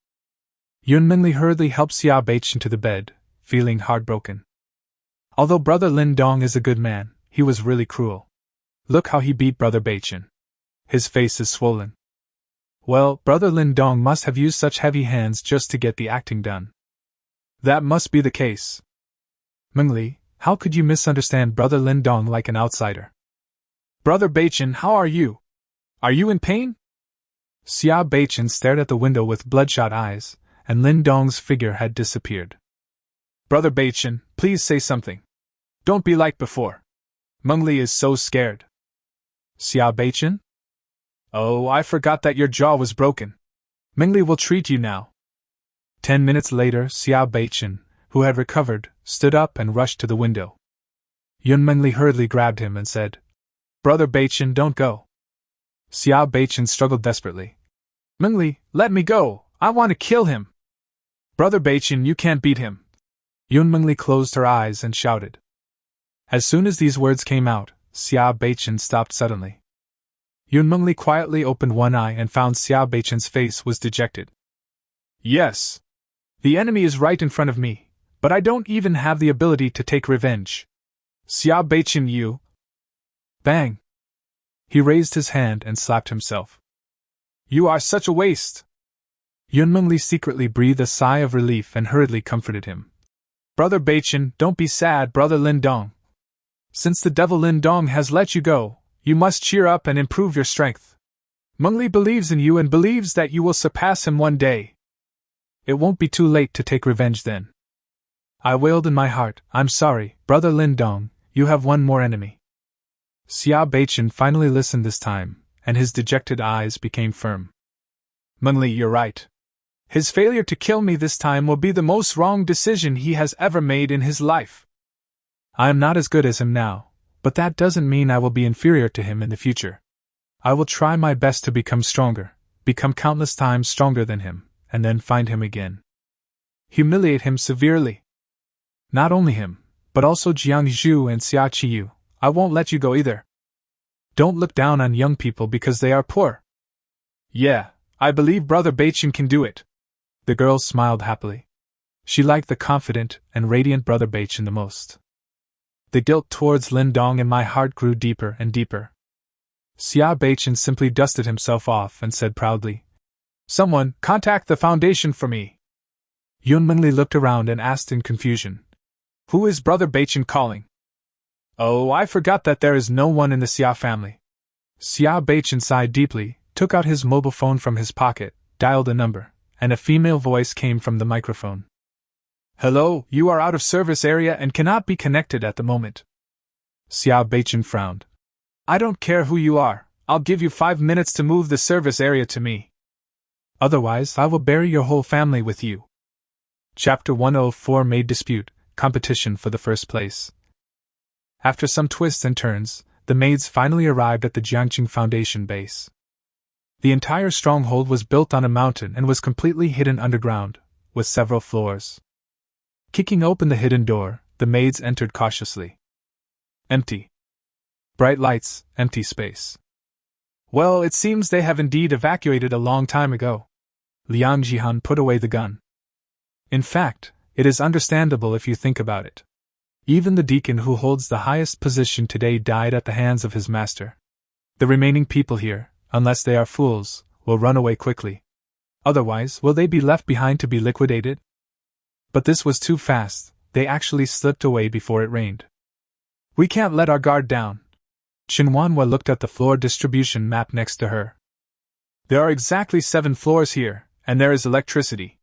Speaker 1: Yun Mingli hurriedly helped Xia Beichin to the bed, feeling heartbroken. Although Brother Lindong is a good man, he was really cruel. Look how he beat Brother Beichin. His face is swollen. Well, Brother Lindong must have used such heavy hands just to get the acting done. That must be the case. Mingli, how could you misunderstand Brother Lindong like an outsider? Brother Beichin, how are you? Are you in pain? Xia Beichin stared at the window with bloodshot eyes, and Lindong's figure had disappeared. Brother Beichin, please say something. Don't be like before. Mingli is so scared. Xia Beichin? Oh, I forgot that your jaw was broken. Mingli will treat you now. 10 minutes later, Xia Beichin, who had recovered, stood up and rushed to the window. Yun Mingli hurriedly grabbed him and said, Brother Beichin, don't go. Xia Beichin struggled desperately. Mingli, let me go, I want to kill him. Brother Beichin, you can't beat him. Yun Mingli closed her eyes and shouted. As soon as these words came out, Xia Beichin stopped suddenly. Yun Mingli quietly opened one eye and found Xia Beichin's face was dejected. Yes. The enemy is right in front of me, but I don't even have the ability to take revenge. Xia Beichin, you... Bang! He raised his hand and slapped himself. You are such a waste! Yun Mingli secretly breathed a sigh of relief and hurriedly comforted him. Brother Beichin, don't be sad, Brother Lindong. Since the devil Lindong has let you go, you must cheer up and improve your strength. Mingli believes in you and believes that you will surpass him one day. It won't be too late to take revenge then. I wailed in my heart, I'm sorry, Brother Lindong, you have one more enemy. Xia Beichin finally listened this time, and his dejected eyes became firm. Mingli, you're right. His failure to kill me this time will be the most wrong decision he has ever made in his life. I am not as good as him now, but that doesn't mean I will be inferior to him in the future. I will try my best to become stronger, become countless times stronger than him, and then find him again. Humiliate him severely. Not only him, but also Jiang Zhu and Xia Qiyu. I won't let you go either. Don't look down on young people because they are poor. Yeah, I believe Brother Beichin can do it. The girl smiled happily. She liked the confident and radiant Brother Beichin the most. The guilt towards Lindong in my heart grew deeper and deeper. Xia Beichin simply dusted himself off and said proudly, Someone, contact the Foundation for me. Yun Mingli looked around and asked in confusion, Who is Brother Beichin calling? Oh, I forgot that there is no one in the Xia family. Xia Beichin sighed deeply, took out his mobile phone from his pocket, dialed a number, and a female voice came from the microphone. Hello, you are out of service area and cannot be connected at the moment. Xia Beichin frowned. I don't care who you are, I'll give you 5 minutes to move the service area to me. Otherwise, I will bury your whole family with you. Chapter 104 Maid Dispute, Competition for the First Place. After some twists and turns, the maids finally arrived at the Jiangqing Foundation base. The entire stronghold was built on a mountain and was completely hidden underground, with several floors. Kicking open the hidden door, the maids entered cautiously. Empty. Bright lights, empty space. Well, it seems they have indeed evacuated a long time ago. Liang Jihan put away the gun. In fact, it is understandable if you think about it. Even the deacon who holds the highest position today died at the hands of his master. The remaining people here, unless they are fools, will run away quickly. Otherwise, will they be left behind to be liquidated? But this was too fast, they actually slipped away before it rained. We can't let our guard down. Shinuan looked at the floor distribution map next to her. There are exactly 7 floors here, and there is electricity.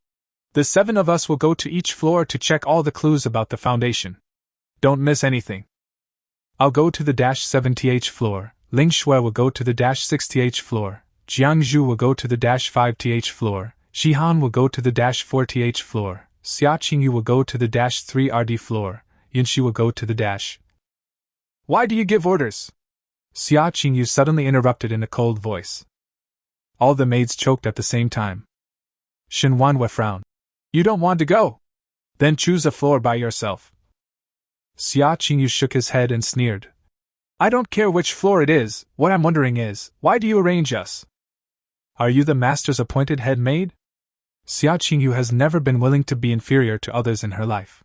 Speaker 1: The 7 of us will go to each floor to check all the clues about the foundation. Don't miss anything. I'll go to the -7th floor, Ling Shui will go to the -6th floor, Jiangzhu will go to the -5th floor, Shihan will go to the -4th floor, Xia Qingyu will go to the -3rd floor, Yinshi will go to the -. Why do you give orders? Xia Qingyu suddenly interrupted in a cold voice. All the maids choked at the same time. Shinuan frowned. You don't want to go? Then choose a floor by yourself. Xia Qingyu shook his head and sneered. I don't care which floor it is, what I'm wondering is, why do you arrange us? Are you the master's appointed head maid? Xia Qingyu has never been willing to be inferior to others in her life.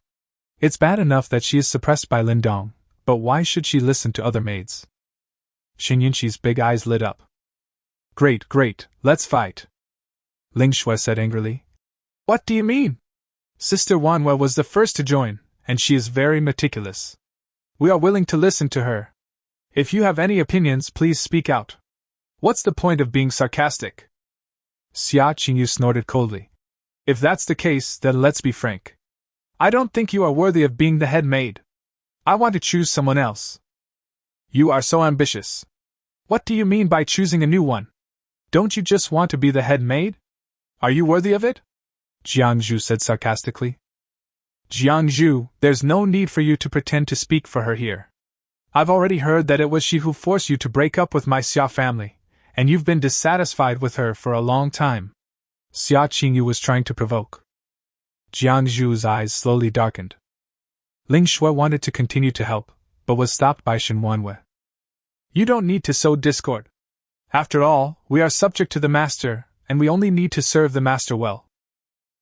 Speaker 1: It's bad enough that she is suppressed by Lindong, but why should she listen to other maids? Xinyinshi's big eyes lit up. Great, let's fight. Ling Shui said angrily. What do you mean? Sister Wanhua was the first to join, and she is very meticulous. We are willing to listen to her. If you have any opinions, please speak out. What's the point of being sarcastic? Xia Qingyu snorted coldly. If that's the case, then let's be frank. I don't think you are worthy of being the head maid. I want to choose someone else. You are so ambitious. What do you mean by choosing a new one? Don't you just want to be the head maid? Are you worthy of it? Jiangzhu said sarcastically. Jiangzhu, there's no need for you to pretend to speak for her here. I've already heard that it was she who forced you to break up with my Xia family, and you've been dissatisfied with her for a long time. Xia Qingyu was trying to provoke. Jiangzhu's eyes slowly darkened. Ling Shui wanted to continue to help, but was stopped by Shinuan. You don't need to sow discord. After all, we are subject to the master, and we only need to serve the master well.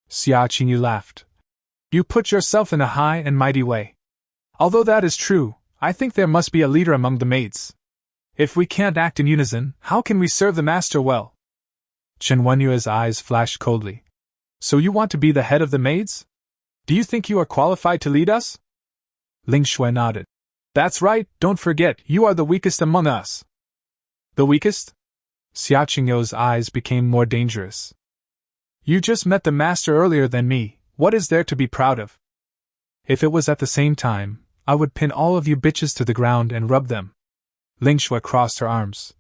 Speaker 1: Xia Qingyu laughed. You put yourself in a high and mighty way. Although that is true, I think there must be a leader among the maids. If we can't act in unison, how can we serve the master well? Chen Wenyue's eyes flashed coldly. So you want to be the head of the maids? Do you think you are qualified to lead us? Ling Shui nodded. That's right, don't forget, you are the weakest among us. The weakest? Xia Qingyu's eyes became more dangerous. You just met the master earlier than me, what is there to be proud of? If it was at the same time, I would pin all of you bitches to the ground and rub them. Ling Shui crossed her arms.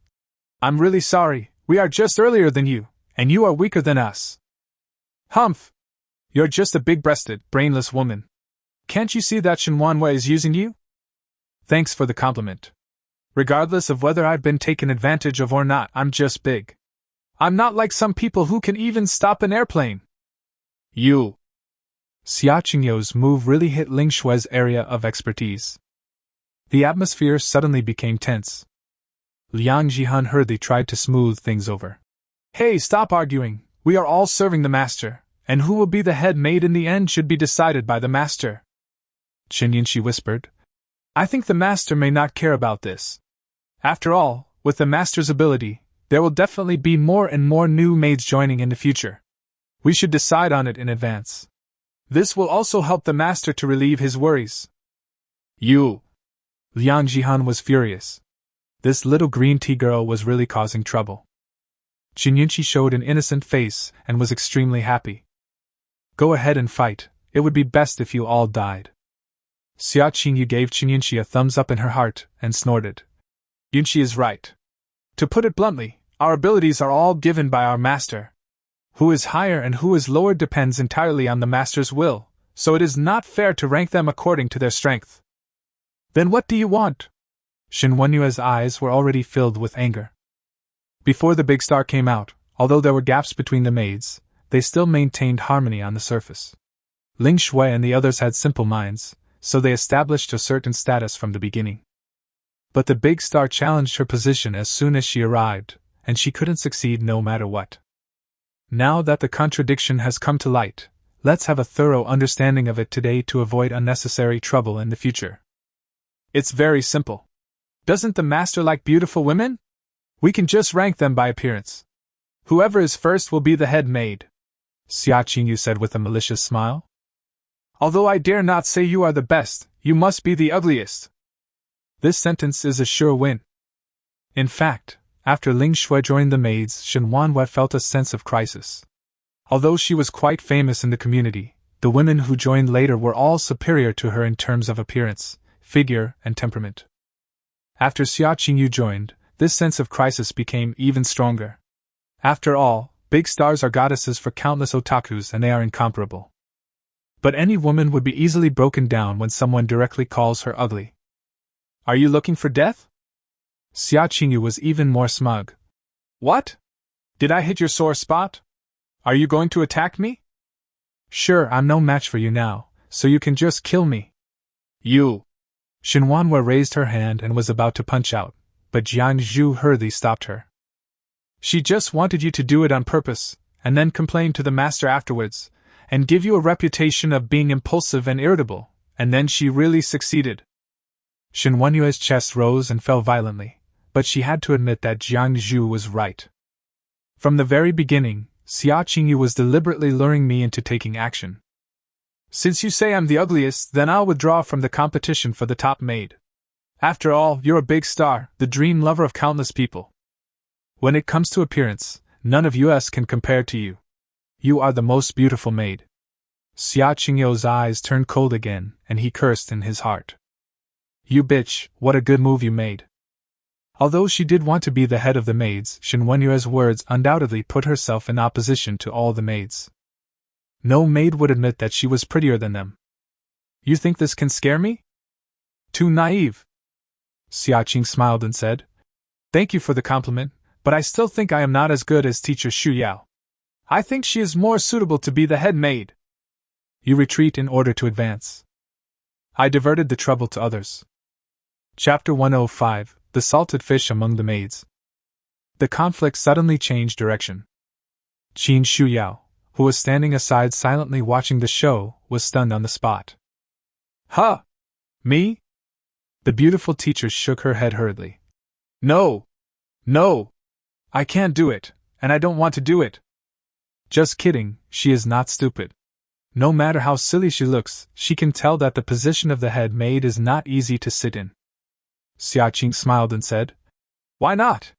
Speaker 1: I'm really sorry, we are just earlier than you, and you are weaker than us. Humph! You're just a big-breasted, brainless woman. Can't you see that Shinuan is using you? Thanks for the compliment. Regardless of whether I've been taken advantage of or not, I'm just big. I'm not like some people who can even stop an airplane. You. Xia Qingyu's move really hit Ling Shui's area of expertise. The atmosphere suddenly became tense. Liang Jihan hurriedly tried to smooth things over. Hey, stop arguing, we are all serving the master, and who will be the head maid in the end should be decided by the master. Qin Yinshi whispered. I think the master may not care about this. After all, with the master's ability, there will definitely be more and more new maids joining in the future. We should decide on it in advance. This will also help the master to relieve his worries. You! Liang Jihan was furious. This little green tea girl was really causing trouble. Qin Yinshi showed an innocent face and was extremely happy. Go ahead and fight, it would be best if you all died. Xia Qingyu gave Qin Yinshi a thumbs up in her heart and snorted. Yinshi is right. To put it bluntly, our abilities are all given by our master. Who is higher and who is lower depends entirely on the master's will, so it is not fair to rank them according to their strength. Then what do you want? Shin Wenyue's eyes were already filled with anger. Before the big star came out, although there were gaps between the maids, they still maintained harmony on the surface. Ling Shui and the others had simple minds, so they established a certain status from the beginning. But the big star challenged her position as soon as she arrived, and she couldn't succeed no matter what. Now that the contradiction has come to light, let's have a thorough understanding of it today to avoid unnecessary trouble in the future. It's very simple. Doesn't the master like beautiful women? We can just rank them by appearance. Whoever is first will be the head maid, Xia Qingyu said with a malicious smile. Although I dare not say you are the best, you must be the ugliest. This sentence is a sure win. In fact, after Ling Shui joined the maids, Shinuan felt a sense of crisis. Although she was quite famous in the community, the women who joined later were all superior to her in terms of appearance, figure, and temperament. After Xia Qingyu joined, this sense of crisis became even stronger. After all, big stars are goddesses for countless otakus and they are incomparable. But any woman would be easily broken down when someone directly calls her ugly. Are you looking for death? Xia Qingyu was even more smug. What? Did I hit your sore spot? Are you going to attack me? Sure, I'm no match for you now, so you can just kill me. You! Shinuan raised her hand and was about to punch out, but Jiang Zhu hurriedly stopped her. She just wanted you to do it on purpose, and then complain to the master afterwards, and give you a reputation of being impulsive and irritable, and then she really succeeded. Shinuan's chest rose and fell violently, but she had to admit that Jiang Zhu was right. From the very beginning, Xia Qingyu was deliberately luring me into taking action. Since you say I'm the ugliest, then I'll withdraw from the competition for the top maid. After all, you're a big star, the dream lover of countless people. When it comes to appearance, none of us can compare to you. You are the most beautiful maid. Xia Qingyu's eyes turned cold again, and he cursed in his heart. You bitch, what a good move you made. Although she did want to be the head of the maids, Shinuan's words undoubtedly put herself in opposition to all the maids. No maid would admit that she was prettier than them. You think this can scare me? Too naive. Xia Qing smiled and said, Thank you for the compliment, but I still think I am not as good as teacher Xu Yao. I think she is more suitable to be the head maid. You retreat in order to advance. I diverted the trouble to others. Chapter 105, The Salted Fish Among the Maids. The conflict suddenly changed direction. Qin Xu Yao, who was standing aside silently watching the show, was stunned on the spot. Huh? Me? The beautiful teacher shook her head hurriedly. No! No! I can't do it, and I don't want to do it. Just kidding, she is not stupid. No matter how silly she looks, she can tell that the position of the head maid is not easy to sit in. Xia Qing smiled and said, Why not?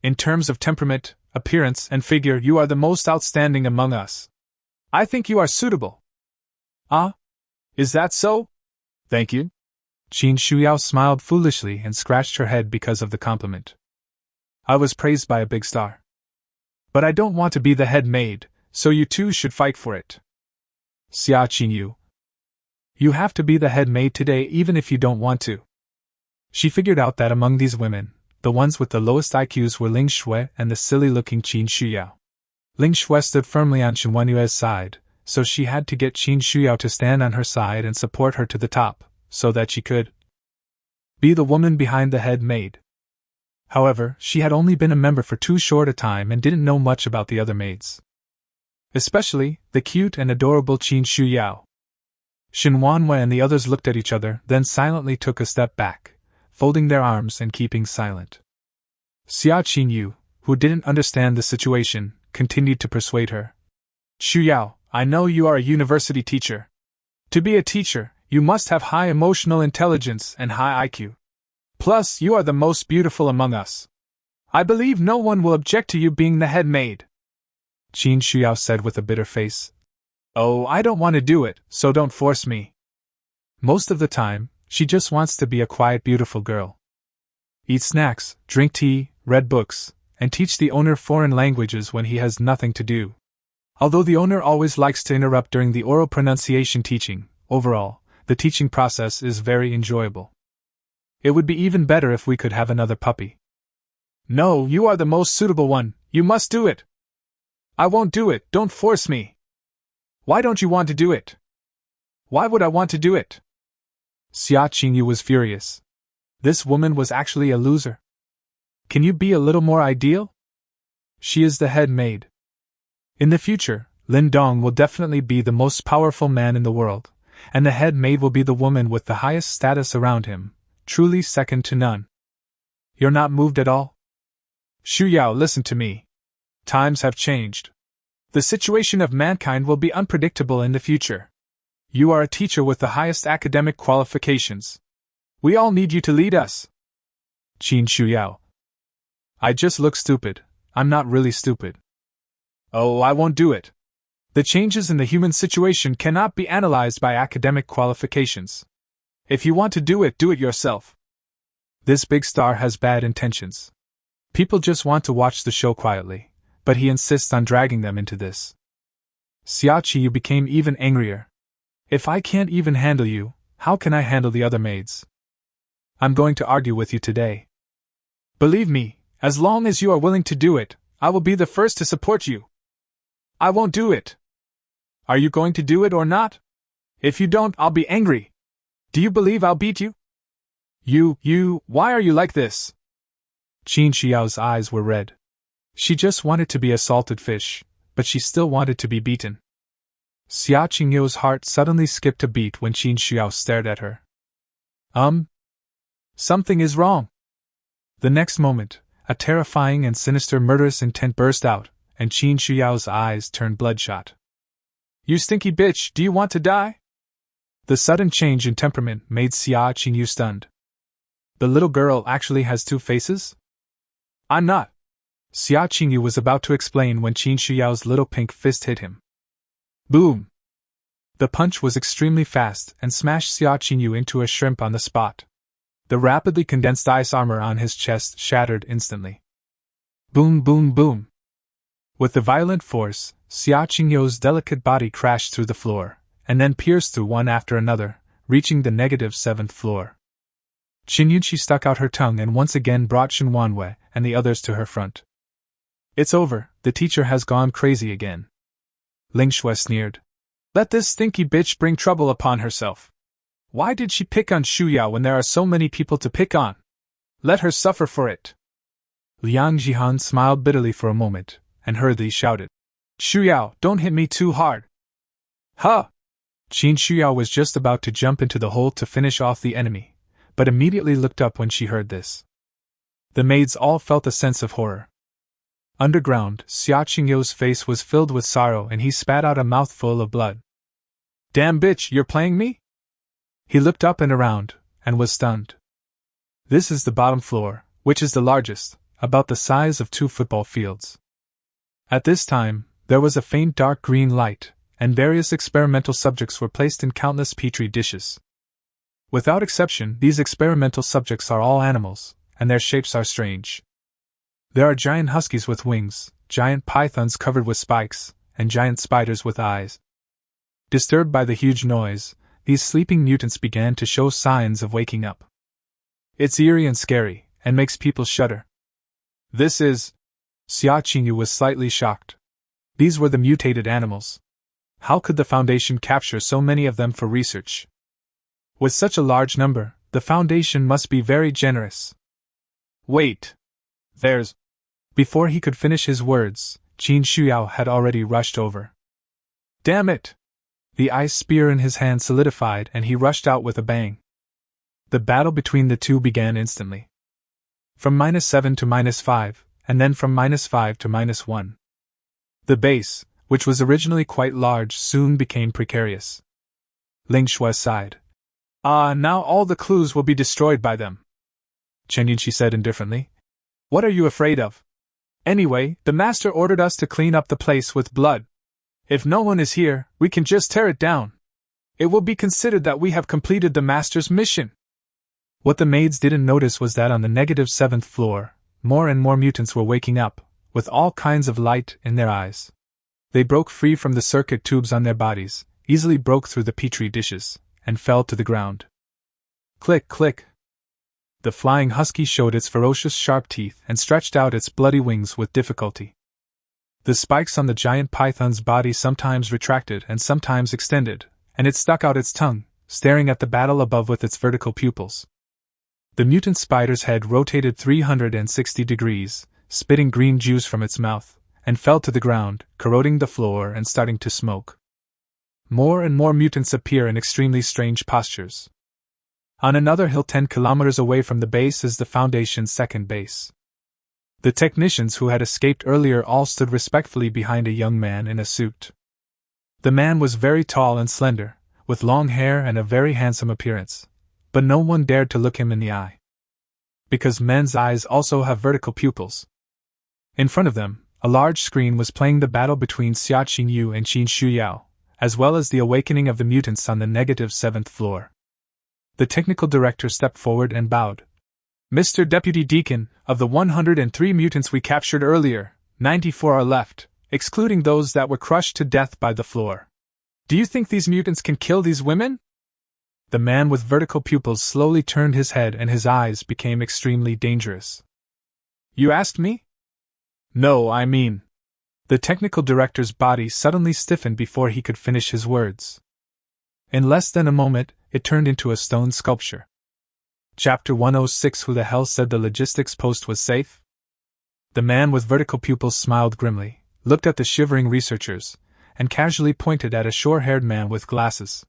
Speaker 1: In terms of temperament, appearance, and figure, you are the most outstanding among us. I think you are suitable. Ah? Is that so? Thank you. Qin Shuyao smiled foolishly and scratched her head because of the compliment. I was praised by a big star. But I don't want to be the head maid, so you two should fight for it. Xia Qingyu. You have to be the head maid today even if you don't want to. She figured out that among these women, the ones with the lowest IQs were Ling Shui and the silly-looking Qin Shuyao. Ling Shui stood firmly on Shinuan's side, so she had to get Qin Shuyao to stand on her side and support her to the top, so that she could be the woman behind the head maid. However, she had only been a member for too short a time and didn't know much about the other maids. Especially, the cute and adorable Qin Shuyao. Shinuan and the others looked at each other, then silently took a step back, folding their arms and keeping silent. Xia Qingyu, who didn't understand the situation, continued to persuade her. Shuyao, I know you are a university teacher. To be a teacher, you must have high emotional intelligence and high IQ. Plus, you are the most beautiful among us. I believe no one will object to you being the head maid. Qin Shuyao said with a bitter face. Oh, I don't want to do it, so don't force me. Most of the time, she just wants to be a quiet, beautiful girl. Eat snacks, drink tea, read books, and teach the owner foreign languages when he has nothing to do. Although the owner always likes to interrupt during the oral pronunciation teaching, overall, the teaching process is very enjoyable. It would be even better if we could have another puppy. No, you are the most suitable one, you must do it. I won't do it, don't force me. Why don't you want to do it? Why would I want to do it? Xia Qingyu was furious. This woman was actually a loser. Can you be a little more ideal? She is the head maid. In the future, Lin Dong will definitely be the most powerful man in the world, and the head maid will be the woman with the highest status around him, truly second to none. You're not moved at all? Shu Yao, listen to me. Times have changed. The situation of mankind will be unpredictable in the future. You are a teacher with the highest academic qualifications. We all need you to lead us. Qin Shu Yao. I just look stupid. I'm not really stupid. Oh, I won't do it. The changes in the human situation cannot be analyzed by academic qualifications. If you want to do it yourself. This big star has bad intentions. People just want to watch the show quietly, but he insists on dragging them into this. Xia Qiyu became even angrier. If I can't even handle you, how can I handle the other maids? I'm going to argue with you today. Believe me, as long as you are willing to do it, I will be the first to support you. I won't do it. Are you going to do it or not? If you don't, I'll be angry. Do you believe I'll beat you? Why are you like this? Qin Xiao's eyes were red. She just wanted to be a salted fish, but she still wanted to be beaten. Xia Qingyou's heart suddenly skipped a beat when Qin Xiao stared at her. Something is wrong. The next moment, a terrifying and sinister murderous intent burst out, and Qin Xiao's eyes turned bloodshot. You stinky bitch, do you want to die? The sudden change in temperament made Xia Qingyu stunned. The little girl actually has two faces? I'm not. Xia Qingyu was about to explain when Qin Xiao's little pink fist hit him. Boom! The punch was extremely fast and smashed Xia Qingyu into a shrimp on the spot. The rapidly condensed ice armor on his chest shattered instantly. Boom, boom, boom! With the violent force, Xia Qingyou's delicate body crashed through the floor, and then pierced through one after another, reaching the -7th floor. Qin Yunqi stuck out her tongue and once again brought Shinuan and the others to her front. It's over, the teacher has gone crazy again. Lingshui sneered. Let this stinky bitch bring trouble upon herself. Why did she pick on Shu Yao when there are so many people to pick on? Let her suffer for it. Liang Jihan smiled bitterly for a moment, and hurriedly shouted. Shu Yao, don't hit me too hard. Huh! Qin Shu Yao was just about to jump into the hole to finish off the enemy, but immediately looked up when she heard this. The maids all felt a sense of horror. Underground, Xia Qingyou's face was filled with sorrow and he spat out a mouthful of blood. Damn bitch, you're playing me? He looked up and around, and was stunned. This is the bottom floor, which is the largest, about the size of 2 football fields. At this time, there was a faint dark green light, and various experimental subjects were placed in countless petri dishes. Without exception, these experimental subjects are all animals, and their shapes are strange. There are giant huskies with wings, giant pythons covered with spikes, and giant spiders with eyes. Disturbed by the huge noise, these sleeping mutants began to show signs of waking up. It's eerie and scary, and makes people shudder. This is... Xia Qingyu was slightly shocked. These were the mutated animals. How could the Foundation capture so many of them for research? With such a large number, the Foundation must be very generous. Wait! There's... Before he could finish his words, Qin Shuyao had already rushed over. Damn it! The ice spear in his hand solidified and he rushed out with a bang. The battle between the two began instantly. From -7 to -5, and then from -5 to -1. The base, which was originally quite large, soon became precarious. Ling Shui sighed. Now all the clues will be destroyed by them. Chen Yunqi said indifferently. What are you afraid of? Anyway, the master ordered us to clean up the place with blood. If no one is here, we can just tear it down. It will be considered that we have completed the master's mission. What the maids didn't notice was that on the -7th floor, more and more mutants were waking up, with all kinds of light in their eyes. They broke free from the circuit tubes on their bodies, easily broke through the petri dishes, and fell to the ground. Click, click. The flying husky showed its ferocious sharp teeth and stretched out its bloody wings with difficulty. The spikes on the giant python's body sometimes retracted and sometimes extended, and it stuck out its tongue, staring at the battle above with its vertical pupils. The mutant spider's head rotated 360 degrees, spitting green juice from its mouth, and fell to the ground, corroding the floor and starting to smoke. More and more mutants appear in extremely strange postures. On another hill 10 kilometers away from the base is the Foundation's second base. The technicians who had escaped earlier all stood respectfully behind a young man in a suit. The man was very tall and slender, with long hair and a very handsome appearance, but no one dared to look him in the eye. Because men's eyes also have vertical pupils. In front of them, a large screen was playing the battle between Xia Qingyu and Qin Shuyao, as well as the awakening of the mutants on the negative 7th floor. The technical director stepped forward and bowed. Mr. Deputy Deacon, of the 103 mutants we captured earlier, 94 are left, excluding those that were crushed to death by the floor. Do you think these mutants can kill these women? The man with vertical pupils slowly turned his head and his eyes became extremely dangerous. You asked me? No, I mean. The technical director's body suddenly stiffened before he could finish his words. In less than a moment, it turned into a stone sculpture. Chapter 106. Who the hell said the logistics post was safe? The man with vertical pupils smiled grimly, looked at the shivering researchers, and casually pointed at a short-haired man with glasses.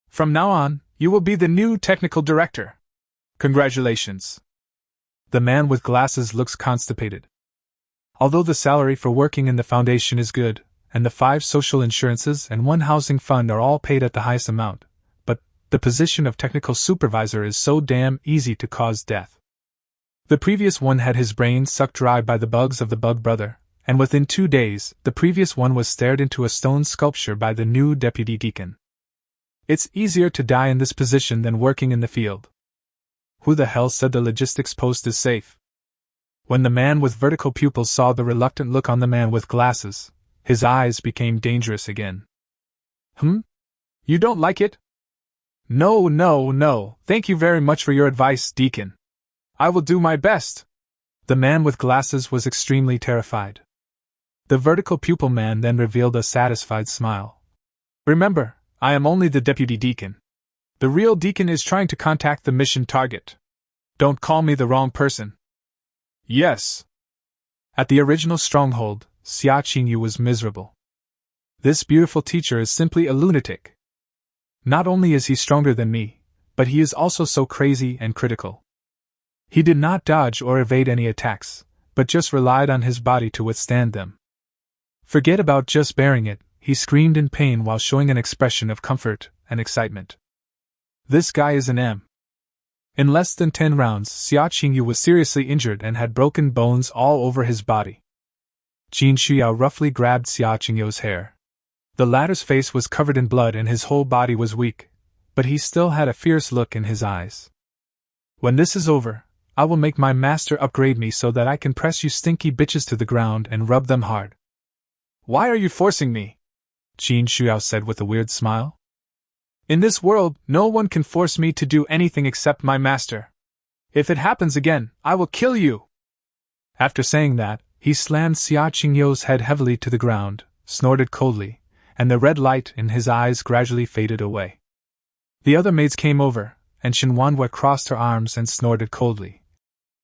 Speaker 1: From now on, you will be the new technical director. Congratulations. The man with glasses looks constipated. Although the salary for working in the Foundation is good, and the 5 social insurances and 1 housing fund are all paid at the highest amount, but the position of technical supervisor is so damn easy to cause death. The previous one had his brain sucked dry by the bugs of the Bug Brother, and within 2 days, the previous one was stared into a stone sculpture by the new deputy deacon. It's easier to die in this position than working in the field. Who the hell said the logistics post is safe? When the man with vertical pupils saw the reluctant look on the man with glasses, his eyes became dangerous again. You don't like it? No, thank you very much for your advice, Deacon. I will do my best. The man with glasses was extremely terrified. The vertical pupil man then revealed a satisfied smile. Remember, I am only the deputy deacon. The real deacon is trying to contact the mission target. Don't call me the wrong person. Yes. At the original stronghold, Xia Qingyu was miserable. This beautiful teacher is simply a lunatic. Not only is he stronger than me, but he is also so crazy and critical. He did not dodge or evade any attacks, but just relied on his body to withstand them. Forget about just bearing it, he screamed in pain while showing an expression of comfort and excitement. This guy is an M. In less than 10 rounds, Xia Qingyu was seriously injured and had broken bones all over his body. Qin Shuyao roughly grabbed Xia Qingyu's hair. The latter's face was covered in blood and his whole body was weak, but he still had a fierce look in his eyes. When this is over, I will make my master upgrade me so that I can press you stinky bitches to the ground and rub them hard. Why are you forcing me? Qin Shuyao said with a weird smile. In this world, no one can force me to do anything except my master. If it happens again, I will kill you. After saying that, he slammed Xia Qingyu's head heavily to the ground, snorted coldly, and the red light in his eyes gradually faded away. The other maids came over, and Shinuan crossed her arms and snorted coldly.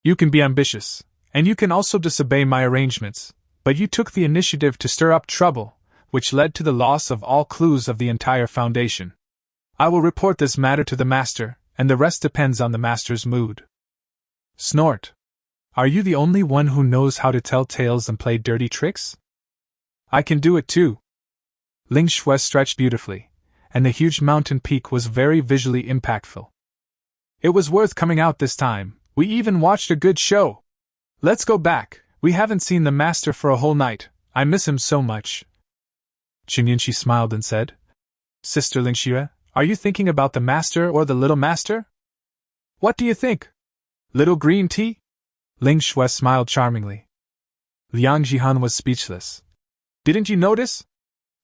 Speaker 1: You can be ambitious, and you can also disobey my arrangements, but you took the initiative to stir up trouble, which led to the loss of all clues of the entire Foundation. I will report this matter to the master, and the rest depends on the master's mood. Snort. Are you the only one who knows how to tell tales and play dirty tricks? I can do it too. Ling Shui stretched beautifully, and the huge mountain peak was very visually impactful. It was worth coming out this time, we even watched a good show. Let's go back, we haven't seen the master for a whole night, I miss him so much. Qingyunqi smiled and said, Sister Ling Shui, are you thinking about the master or the little master? What do you think? Little green tea? Ling Shui smiled charmingly. Liang Jihan was speechless. Didn't you notice?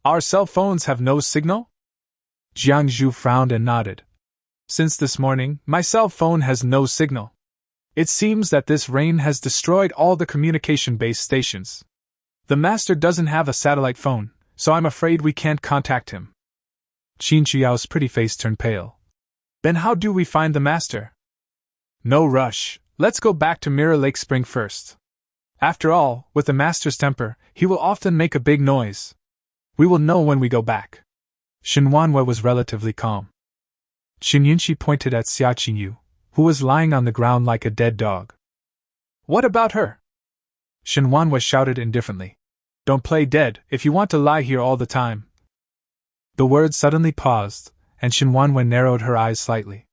Speaker 1: Our cell phones have no signal? Jiang Zhu frowned and nodded. Since this morning, my cell phone has no signal. It seems that this rain has destroyed all the communication-based stations. The master doesn't have a satellite phone, so I'm afraid we can't contact him. Qin Chuyao's pretty face turned pale. Then how do we find the master? No rush, let's go back to Mirror Lake Spring first. After all, with the master's temper, he will often make a big noise. We will know when we go back. Shinuan was relatively calm. Qingyunqi pointed at Xia Qingyu, who was lying on the ground like a dead dog. What about her? Shinuan was shouted indifferently. Don't play dead if you want to lie here all the time. The words suddenly paused, and Shinuan narrowed her eyes slightly.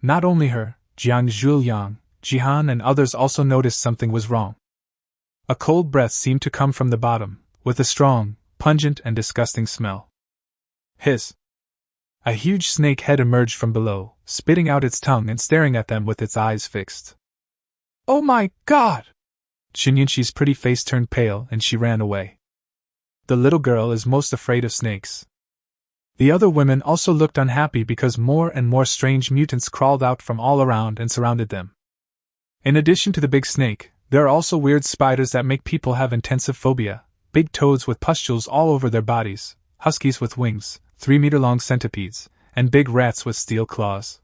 Speaker 1: Not only her, Jiang Zhuliang, Jihan and others also noticed something was wrong. A cold breath seemed to come from the bottom, with a strong, pungent and disgusting smell. Hiss! A huge snake head emerged from below, spitting out its tongue and staring at them with its eyes fixed. Oh my God! Qinyunxi's pretty face turned pale and she ran away. The little girl is most afraid of snakes. The other women also looked unhappy because more and more strange mutants crawled out from all around and surrounded them. In addition to the big snake, there are also weird spiders that make people have intensive phobia, big toads with pustules all over their bodies, huskies with wings, 3-meter-long centipedes, and big rats with steel claws.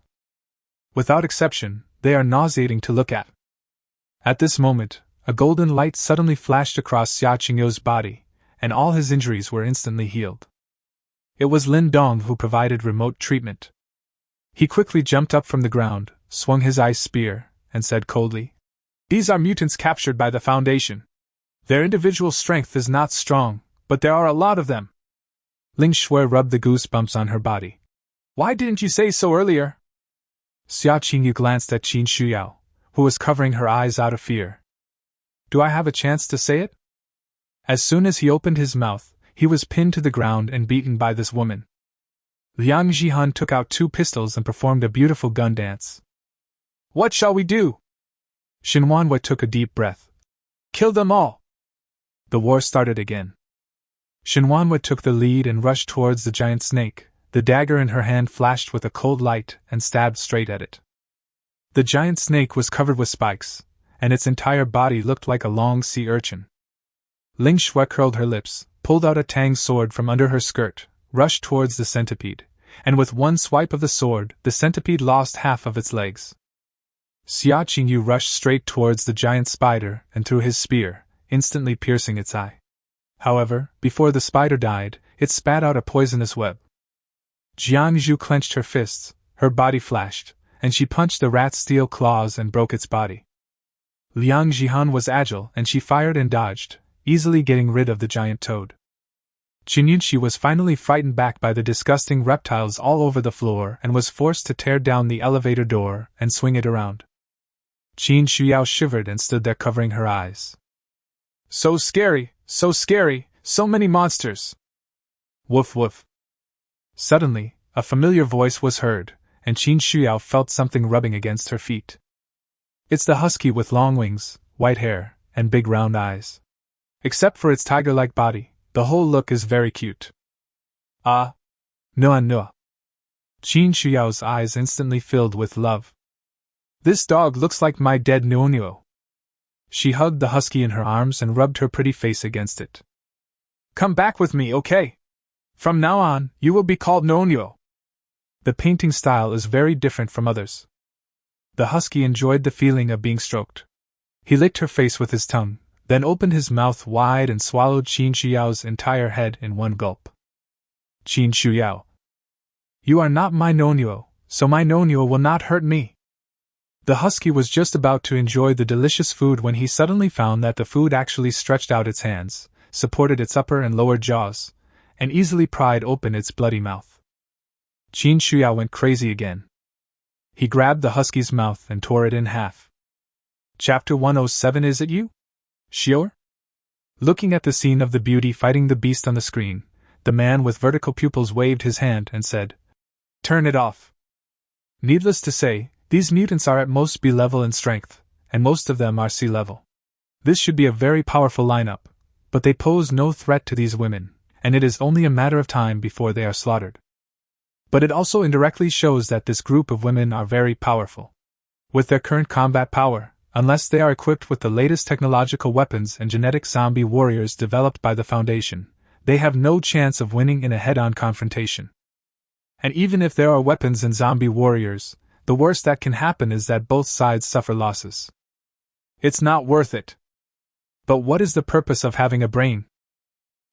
Speaker 1: Without exception, they are nauseating to look at. At this moment, a golden light suddenly flashed across Xia Qingyu's body, and all his injuries were instantly healed. It was Lin Dong who provided remote treatment. He quickly jumped up from the ground, swung his ice spear, and said coldly, These are mutants captured by the Foundation. Their individual strength is not strong, but there are a lot of them. Ling Shui rubbed the goosebumps on her body. Why didn't you say so earlier? Xia Qingyu glanced at Qin Shuyao, who was covering her eyes out of fear. Do I have a chance to say it? As soon as he opened his mouth, he was pinned to the ground and beaten by this woman. Liang Jihan took out 2 pistols and performed a beautiful gun dance. What shall we do? Shinuan took a deep breath. Kill them all! The war started again. Shinuan took the lead and rushed towards the giant snake. The dagger in her hand flashed with a cold light and stabbed straight at it. The giant snake was covered with spikes, and its entire body looked like a long sea urchin. Ling Shui curled her lips, pulled out a tang sword from under her skirt, rushed towards the centipede, and with one swipe of the sword, the centipede lost half of its legs. Xia Qingyu rushed straight towards the giant spider and threw his spear, instantly piercing its eye. However, before the spider died, it spat out a poisonous web. Jiang Zhu clenched her fists, her body flashed, and she punched the rat's steel claws and broke its body. Liang Jihan was agile and she fired and dodged, easily getting rid of the giant toad. Qinyunxi was finally frightened back by the disgusting reptiles all over the floor and was forced to tear down the elevator door and swing it around. Qin Shuyao shivered and stood there covering her eyes. So scary, so many monsters! Woof woof. Suddenly, a familiar voice was heard, and Qin Shuyao felt something rubbing against her feet. It's the husky with long wings, white hair, and big round eyes. Except for its tiger-like body, the whole look is very cute. Ah! Nua. Qin Shuyao's eyes instantly filled with love. This dog looks like my dead Nuonuo. She hugged the husky in her arms and rubbed her pretty face against it. Come back with me, okay? From now on, you will be called Nuonuo. The painting style is very different from others. The husky enjoyed the feeling of being stroked. He licked her face with his tongue, then opened his mouth wide and swallowed Qin Shuyao's entire head in one gulp. Qin Shuyao. You are not my Nuonuo, so my Nuonuo will not hurt me. The husky was just about to enjoy the delicious food when he suddenly found that the food actually stretched out its hands, supported its upper and lower jaws, and easily pried open its bloody mouth. Qin Shuyao went crazy again. He grabbed the husky's mouth and tore it in half. Chapter 107. Is it you? Sure? Looking at the scene of the beauty fighting the beast on the screen, the man with vertical pupils waved his hand and said, Turn it off. Needless to say, these mutants are at most B level in strength, and most of them are C level. This should be a very powerful lineup, but they pose no threat to these women, and it is only a matter of time before they are slaughtered. But it also indirectly shows that this group of women are very powerful. With their current combat power, unless they are equipped with the latest technological weapons and genetic zombie warriors developed by the Foundation, they have no chance of winning in a head-on confrontation. And even if there are weapons and zombie warriors, the worst that can happen is that both sides suffer losses. It's not worth it. But what is the purpose of having a brain?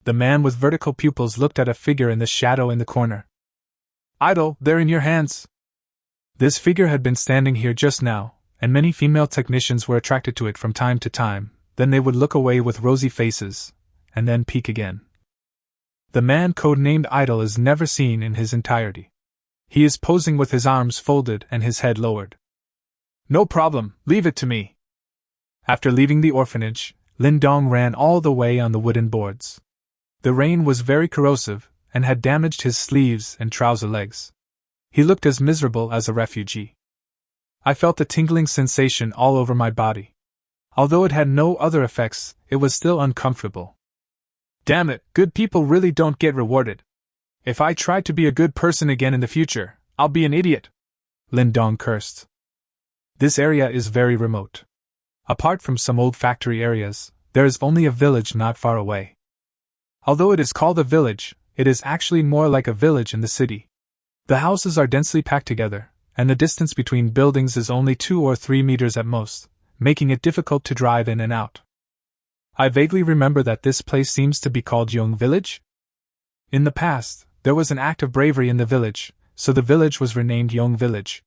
Speaker 1: The man with vertical pupils looked at a figure in the shadow in the corner. Idol, they're in your hands. This figure had been standing here just now, and many female technicians were attracted to it from time to time, then they would look away with rosy faces, and then peek again. The man codenamed Idol is never seen in his entirety. He is posing with his arms folded and his head lowered. No problem, leave it to me. After leaving the orphanage, Lindong ran all the way on the wooden boards. The rain was very corrosive and had damaged his sleeves and trouser legs. He looked as miserable as a refugee. I felt a tingling sensation all over my body. Although it had no other effects, it was still uncomfortable. Damn it, good people really don't get rewarded. If I try to be a good person again in the future, I'll be an idiot. Lindong cursed. This area is very remote. Apart from some old factory areas, there is only a village not far away. Although it is called a village, it is actually more like a village in the city. The houses are densely packed together, and the distance between buildings is only 2 or 3 meters at most, making it difficult to drive in and out. I vaguely remember that this place seems to be called Yong Village. In the past, there was an act of bravery in the village, so the village was renamed Yong Village.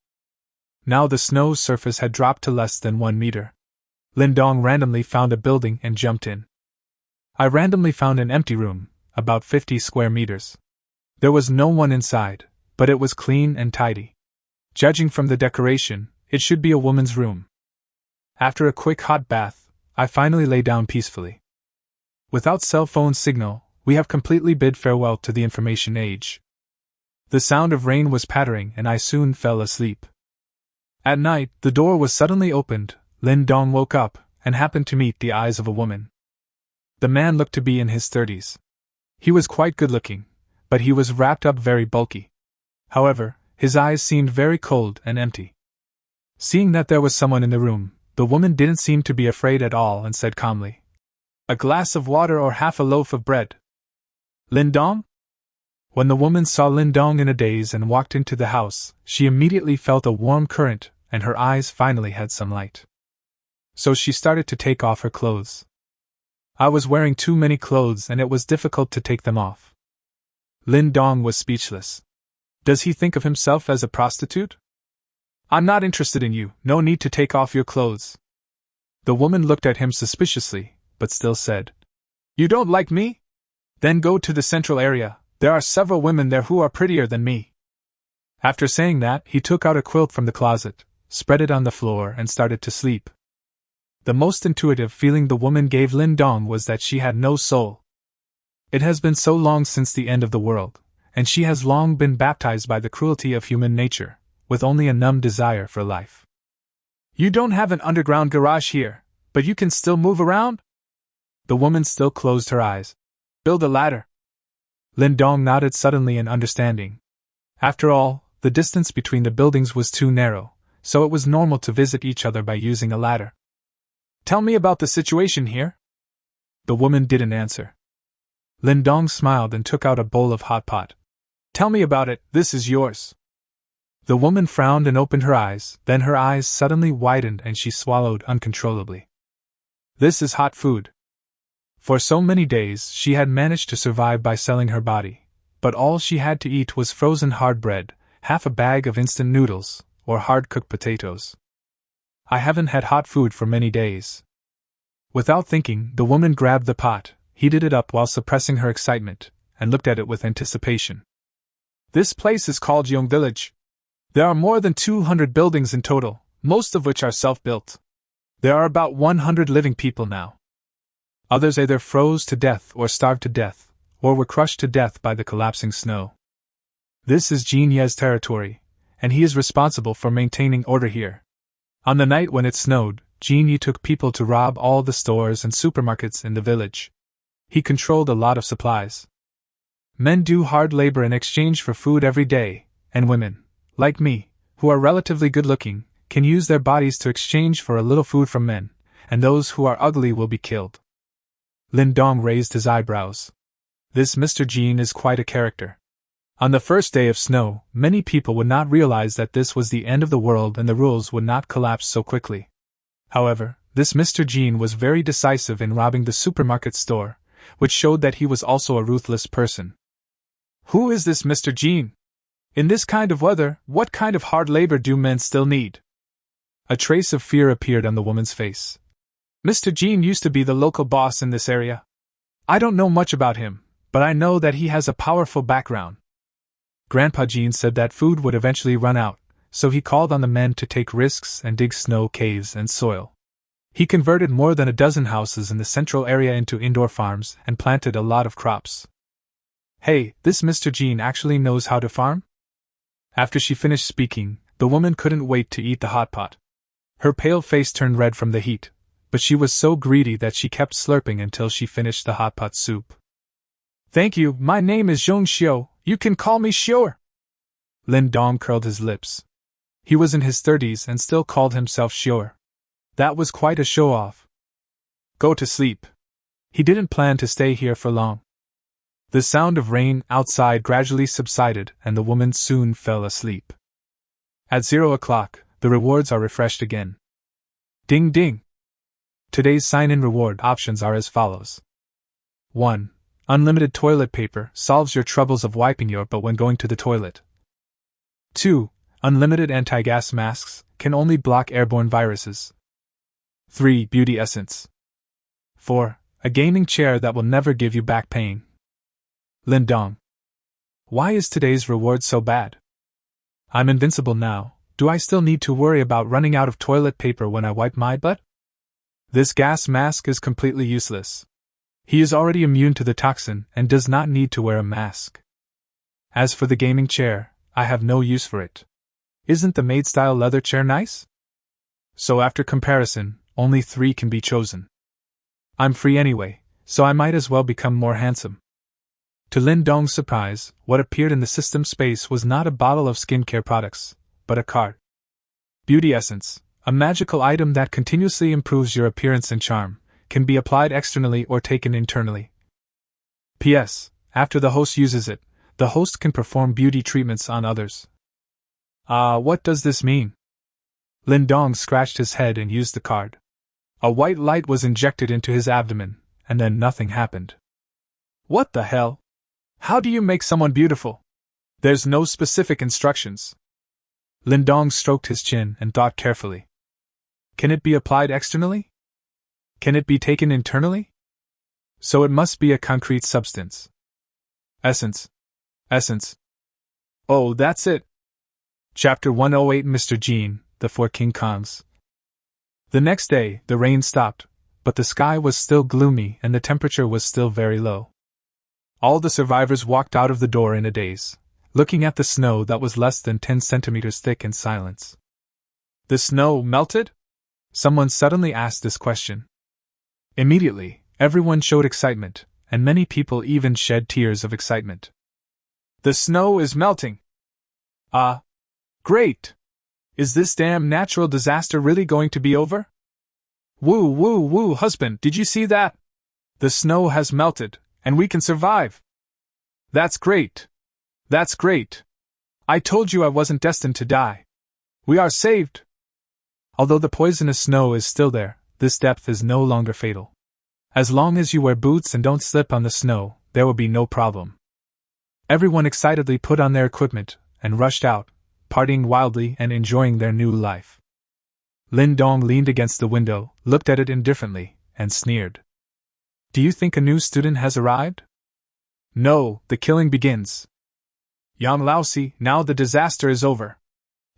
Speaker 1: Now the snow surface had dropped to less than 1 meter. Lindong randomly found a building and jumped in. I randomly found an empty room, about 50 square meters. There was no one inside, but it was clean and tidy. Judging from the decoration, it should be a woman's room. After a quick hot bath, I finally lay down peacefully. Without cell phone signal, we have completely bid farewell to the information age. The sound of rain was pattering and I soon fell asleep. At night, the door was suddenly opened. Lin Dong woke up and happened to meet the eyes of a woman. The man looked to be in his 30s. He was quite good-looking, but he was wrapped up very bulky. However, his eyes seemed very cold and empty. Seeing that there was someone in the room, the woman didn't seem to be afraid at all and said calmly, "A glass of water or half a loaf of bread." Lindong? When the woman saw Lindong in a daze and walked into the house, she immediately felt a warm current and her eyes finally had some light. So she started to take off her clothes. I was wearing too many clothes and it was difficult to take them off. Lindong was speechless. Does he think of himself as a prostitute? I'm not interested in you, no need to take off your clothes. The woman looked at him suspiciously, but still said, You don't like me? Then go to the central area, there are several women there who are prettier than me. After saying that, he took out a quilt from the closet, spread it on the floor and started to sleep. The most intuitive feeling the woman gave Lindong was that she had no soul. It has been so long since the end of the world, and she has long been baptized by the cruelty of human nature, with only a numb desire for life. You don't have an underground garage here, but you can still move around? The woman still closed her eyes. Build a ladder. Lindong nodded suddenly in understanding. After all, the distance between the buildings was too narrow, so it was normal to visit each other by using a ladder. Tell me about the situation here. The woman didn't answer. Lindong smiled and took out a bowl of hot pot. Tell me about it, this is yours. The woman frowned and opened her eyes, then her eyes suddenly widened and she swallowed uncontrollably. This is hot food. For so many days she had managed to survive by selling her body, but all she had to eat was frozen hard bread, half a bag of instant noodles, or hard-cooked potatoes. I haven't had hot food for many days. Without thinking, the woman grabbed the pot, heated it up while suppressing her excitement, and looked at it with anticipation. This place is called Yong Village. There are more than 200 buildings in total, most of which are self-built. There are about 100 living people now. Others either froze to death or starved to death, or were crushed to death by the collapsing snow. This is Jin Ye's territory, and he is responsible for maintaining order here. On the night when it snowed, Jin Ye took people to rob all the stores and supermarkets in the village. He controlled a lot of supplies. Men do hard labor in exchange for food every day, and women, like me, who are relatively good-looking, can use their bodies to exchange for a little food from men, and those who are ugly will be killed. Lindong raised his eyebrows. This Mr. Jin is quite a character. On the first day of snow, many people would not realize that this was the end of the world and the rules would not collapse so quickly. However, this Mr. Jin was very decisive in robbing the supermarket store, which showed that he was also a ruthless person. Who is this Mr. Jin? In this kind of weather, what kind of hard labor do men still need? A trace of fear appeared on the woman's face. Mr. Jean used to be the local boss in this area. I don't know much about him, but I know that he has a powerful background. Grandpa Jean said that food would eventually run out, so he called on the men to take risks and dig snow caves and soil. He converted more than a dozen houses in the central area into indoor farms and planted a lot of crops. Hey, this Mr. Jean actually knows how to farm? After she finished speaking, the woman couldn't wait to eat the hot pot. Her pale face turned red from the heat, but she was so greedy that she kept slurping until she finished the hot pot soup. Thank you, my name is Zhong Xiu, you can call me Xiuer. Lin Dong curled his lips. He was in his 30s and still called himself Xiuer. That was quite a show-off. Go to sleep. He didn't plan to stay here for long. The sound of rain outside gradually subsided and the woman soon fell asleep. At 0:00, the rewards are refreshed again. Ding ding! Today's sign-in reward options are as follows. 1. Unlimited toilet paper solves your troubles of wiping your butt when going to the toilet. 2. Unlimited anti-gas masks can only block airborne viruses. 3. Beauty essence. 4. A gaming chair that will never give you back pain. Lindong. Why is today's reward so bad? I'm invincible now. Do I still need to worry about running out of toilet paper when I wipe my butt? This gas mask is completely useless. He is already immune to the toxin and does not need to wear a mask. As for the gaming chair, I have no use for it. Isn't the maid-style leather chair nice? So after comparison, only 3 can be chosen. I'm free anyway, so I might as well become more handsome. To Lin Dong's surprise, what appeared in the system space was not a bottle of skincare products, but a card. Beauty essence, a magical item that continuously improves your appearance and charm, can be applied externally or taken internally. P.S. After the host uses it, the host can perform beauty treatments on others. What does this mean? Lin Dong scratched his head and used the card. A white light was injected into his abdomen, and then nothing happened. What the hell? How do you make someone beautiful? There's no specific instructions. Lin Dong stroked his chin and thought carefully. Can it be applied externally? Can it be taken internally? So it must be a concrete substance. Essence. Essence. Oh, that's it. Chapter 108 Mr. Jean, The 4 King Kongs. The next day, the rain stopped, but the sky was still gloomy and the temperature was still very low. All the survivors walked out of the door in a daze, looking at the snow that was less than 10 centimeters thick in silence. The snow melted? Someone suddenly asked this question. Immediately, everyone showed excitement, and many people even shed tears of excitement. The snow is melting! Great! Is this damn natural disaster really going to be over? Woo woo woo, husband, did you see that? The snow has melted, and we can survive! That's great! That's great! I told you I wasn't destined to die. We are saved! Although the poisonous snow is still there, this depth is no longer fatal. As long as you wear boots and don't slip on the snow, there will be no problem. Everyone excitedly put on their equipment and rushed out, partying wildly and enjoying their new life. Lin Dong leaned against the window, looked at it indifferently, and sneered. Do you think a new student has arrived? No, the killing begins. Yang Laosi, now the disaster is over.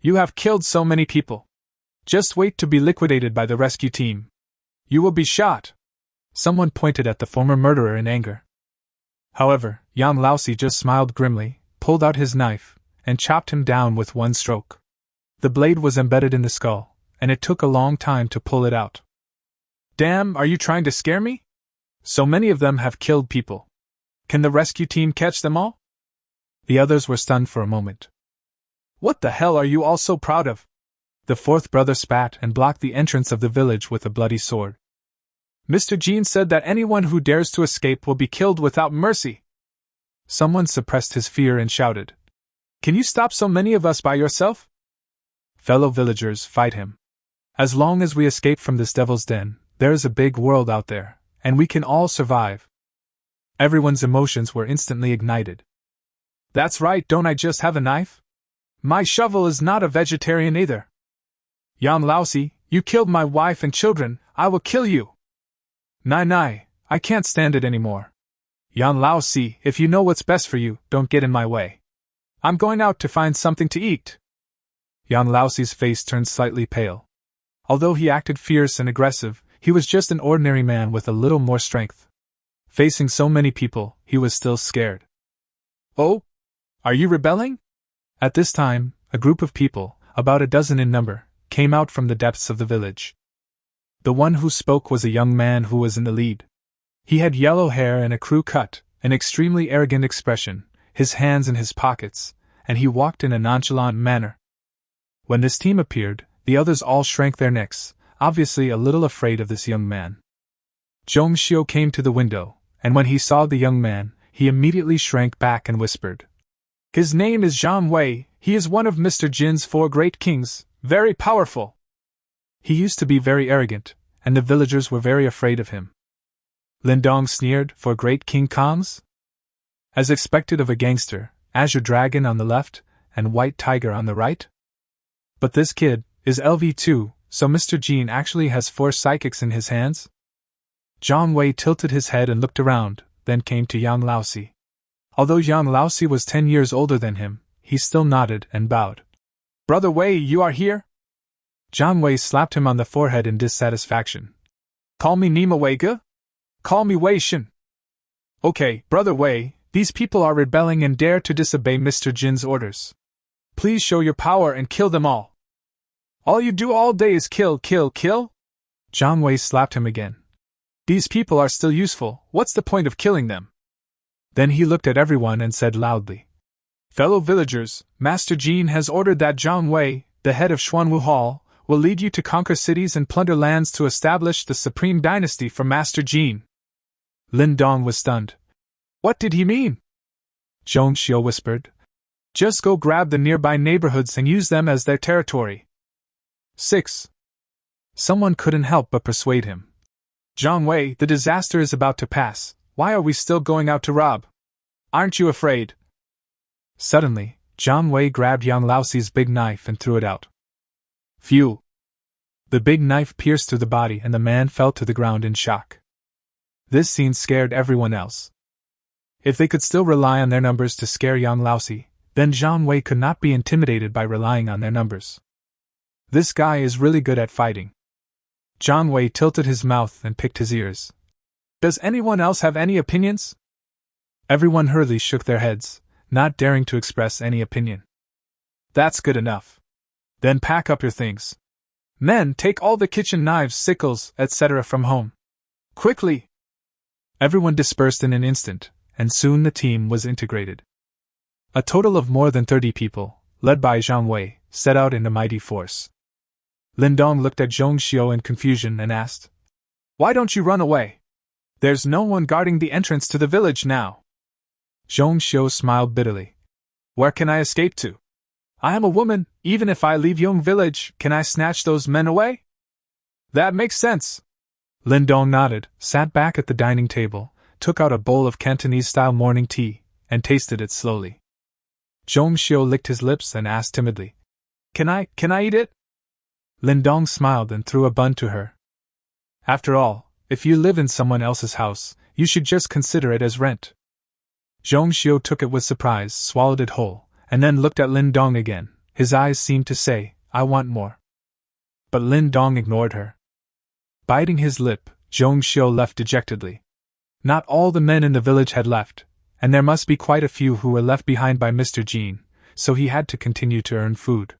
Speaker 1: You have killed so many people. Just wait to be liquidated by the rescue team. You will be shot. Someone pointed at the former murderer in anger. However, Yang Laosi just smiled grimly, pulled out his knife, and chopped him down with one stroke. The blade was embedded in the skull, and it took a long time to pull it out. Damn, are you trying to scare me? So many of them have killed people. Can the rescue team catch them all? The others were stunned for a moment. What the hell are you all so proud of? The fourth brother spat and blocked the entrance of the village with a bloody sword. Mr. Jean said that anyone who dares to escape will be killed without mercy. Someone suppressed his fear and shouted. Can you stop so many of us by yourself? Fellow villagers, fight him. As long as we escape from this devil's den, there is a big world out there, and we can all survive. Everyone's emotions were instantly ignited. That's right, don't I just have a knife? My shovel is not a vegetarian either. Yang Laosi, you killed my wife and children, I will kill you. Nai, I can't stand it anymore. Yan Lao Si, if you know what's best for you, don't get in my way. I'm going out to find something to eat. Yan Lao Si's face turned slightly pale. Although he acted fierce and aggressive, he was just an ordinary man with a little more strength. Facing so many people, he was still scared. Oh? Are you rebelling? At this time, a group of people, about a dozen in number, came out from the depths of the village. The one who spoke was a young man who was in the lead. He had yellow hair and a crew cut, an extremely arrogant expression, his hands in his pockets, and he walked in a nonchalant manner. When this team appeared, the others all shrank their necks, obviously a little afraid of this young man. Zhong Xiu came to the window, and when he saw the young man, he immediately shrank back and whispered. His name is Zhang Wei, he is one of Mr. Jin's 4 great kings, very powerful. He used to be very arrogant, and the villagers were very afraid of him. Lindong sneered, 4 great King Kongs? As expected of a gangster, Azure Dragon on the left, and White Tiger on the right? But this kid is LV2, so Mr. Jin actually has 4 psychics in his hands? Zhang Wei tilted his head and looked around, then came to Yang Laosi. Although Yang Laosi was 10 years older than him, he still nodded and bowed. Brother Wei, you are here? Zhang Wei slapped him on the forehead in dissatisfaction. Call me Nima Weiga? Call me Wei Shin. Okay, Brother Wei, these people are rebelling and dare to disobey Mr. Jin's orders. Please show your power and kill them all. All you do all day is kill, kill, kill? Zhang Wei slapped him again. These people are still useful, what's the point of killing them? Then he looked at everyone and said loudly. Fellow villagers, Master Jin has ordered that Zhang Wei, the head of Xuanwu Hall, will lead you to conquer cities and plunder lands to establish the supreme dynasty for Master Jin. Lindong was stunned. What did he mean? Zhong Xiu whispered. Just go grab the nearby neighborhoods and use them as their territory. 6. Someone couldn't help but persuade him. Zhang Wei, the disaster is about to pass. Why are we still going out to rob? Aren't you afraid? Suddenly, Zhang Wei grabbed Yang Laosi's big knife and threw it out. Phew! The big knife pierced through the body and the man fell to the ground in shock. This scene scared everyone else. If they could still rely on their numbers to scare Yang Laosi, then Zhang Wei could not be intimidated by relying on their numbers. This guy is really good at fighting. Zhang Wei tilted his mouth and picked his ears. Does anyone else have any opinions? Everyone hurriedly shook their heads, not daring to express any opinion. That's good enough. Then pack up your things. Men, take all the kitchen knives, sickles, etc. from home. Quickly! Everyone dispersed in an instant, and soon the team was integrated. A total of more than 30 people, led by Zhang Wei, set out in a mighty force. Lindong looked at Zhong Xiu in confusion and asked, Why don't you run away? There's no one guarding the entrance to the village now. Zhong Xiu smiled bitterly. Where can I escape to? I am a woman, even if I leave Yong village, can I snatch those men away? That makes sense. Lindong nodded, sat back at the dining table, took out a bowl of Cantonese-style morning tea, and tasted it slowly. Zhong Xiu licked his lips and asked timidly, Can I eat it? Lindong smiled and threw a bun to her. After all, if you live in someone else's house, you should just consider it as rent. Zhong Xiu took it with surprise, swallowed it whole, and then looked at Lindong again. His eyes seemed to say, I want more. But Lindong ignored her. Biting his lip, Zhong Xiu left dejectedly. Not all the men in the village had left, and there must be quite a few who were left behind by Mr. Jin, so he had to continue to earn food.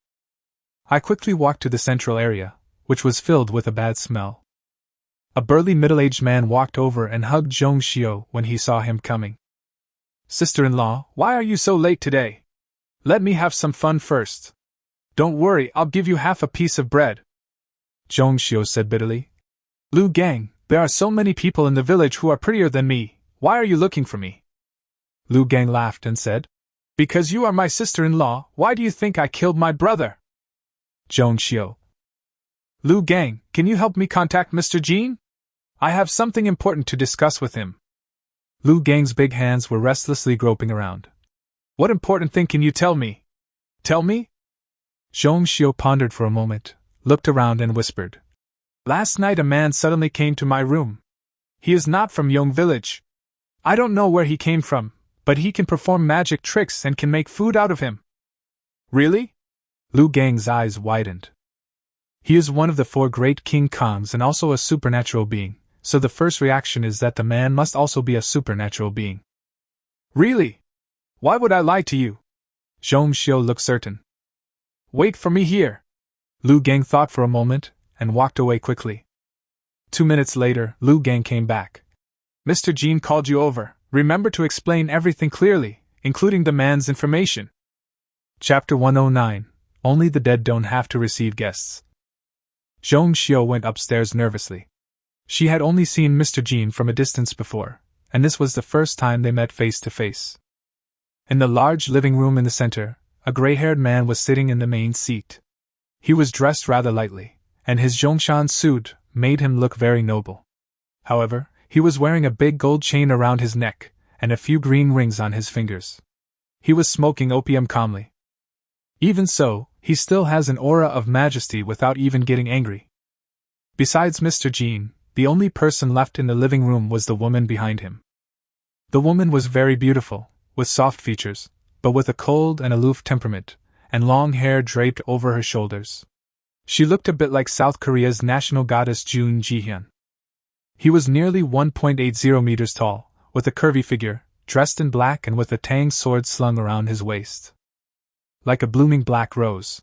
Speaker 1: I quickly walked to the central area, which was filled with a bad smell. A burly middle-aged man walked over and hugged Zhong Xiu when he saw him coming. Sister-in-law, why are you so late today? Let me have some fun first. Don't worry, I'll give you half a piece of bread. Zhong Xiu said bitterly. Lu Gang, there are so many people in the village who are prettier than me. Why are you looking for me? Lu Gang laughed and said, Because you are my sister-in-law, why do you think I killed my brother? Zhong Xiu. Lu Gang, can you help me contact Mr. Jin? I have something important to discuss with him. Lu Gang's big hands were restlessly groping around. What important thing can you tell me? Tell me? Zhong Xiu pondered for a moment, looked around and whispered. Last night a man suddenly came to my room. he is not from Yong village. I don't know where he came from, but he can perform magic tricks and can make food out of him. Really? Lu Gang's eyes widened. He is one of the 4 great King Kongs and also a supernatural being, so the first reaction is that the man must also be a supernatural being. Really? Why would I lie to you? Zhong Xiu looked certain. Wait for me here. Lu Gang thought for a moment, and walked away quickly. 2 minutes later, Lu Gang came back. Mr. Jean called you over. Remember to explain everything clearly, including the man's information. Chapter 109. Only the dead don't have to receive guests. Zhong Xiu went upstairs nervously. She had only seen Mr. Jean from a distance before, and this was the first time they met face to face. In the large living room in the center, a gray-haired man was sitting in the main seat. He was dressed rather lightly, and his Zhongshan suit made him look very noble. However, he was wearing a big gold chain around his neck, and a few green rings on his fingers. He was smoking opium calmly. Even so, he still has an aura of majesty without even getting angry. Besides Mr. Jean, the only person left in the living room was the woman behind him. The woman was very beautiful, with soft features, but with a cold and aloof temperament, and long hair draped over her shoulders. She looked a bit like South Korea's national goddess Jun Ji-hyun. He was nearly 1.80 meters tall, with a curvy figure, dressed in black and with a tang sword slung around his waist. Like a blooming black rose.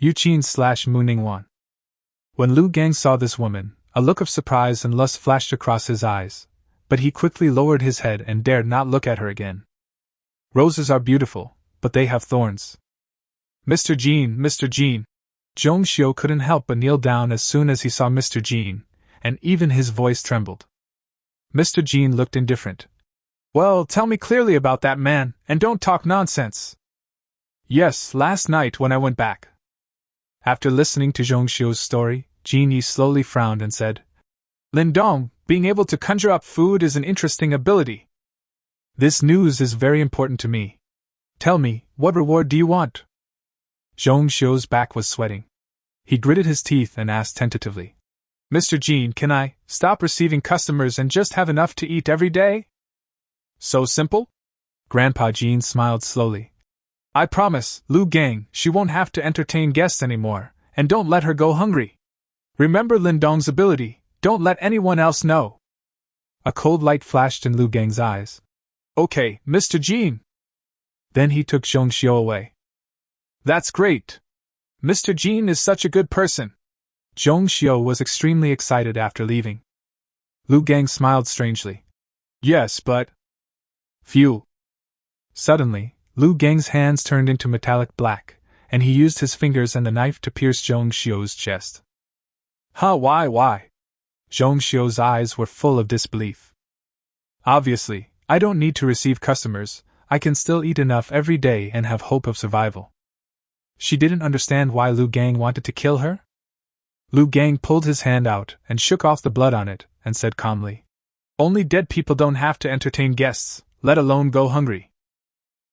Speaker 1: Yuqin/Mu-Ningwan. When Lu Gang saw this woman, a look of surprise and lust flashed across his eyes, but he quickly lowered his head and dared not look at her again. Roses are beautiful, but they have thorns. Mr. Jean, Mr. Jean. Zhong Xiu couldn't help but kneel down as soon as he saw Mr. Jean, and even his voice trembled. Mr. Jean looked indifferent. Well, tell me clearly about that man, and don't talk nonsense. Yes, last night when I went back. After listening to Zhong Xiu's story, Jean Yi slowly frowned and said, Lindong, being able to conjure up food is an interesting ability. This news is very important to me. Tell me, what reward do you want? Zhong Xiu's back was sweating. He gritted his teeth and asked tentatively, Mr. Jean, can I stop receiving customers and just have enough to eat every day? So simple? Grandpa Jean smiled slowly. I promise, Lu Gang, she won't have to entertain guests anymore, and don't let her go hungry. Remember Lindong's ability, don't let anyone else know. A cold light flashed in Lu Gang's eyes. Okay, Mr. Jean. Then he took Zhong Xiu away. That's great. Mr. Jean is such a good person. Zhong Xiu was extremely excited after leaving. Lu Gang smiled strangely. Yes, but... Phew. Suddenly, Lu Gang's hands turned into metallic black, and he used his fingers and the knife to pierce Zhong Xiu's chest. Huh, why? Zhong Xiu's eyes were full of disbelief. Obviously, I don't need to receive customers, I can still eat enough every day and have hope of survival. She didn't understand why Lu Gang wanted to kill her? Lu Gang pulled his hand out and shook off the blood on it, and said calmly, Only dead people don't have to entertain guests, let alone go hungry.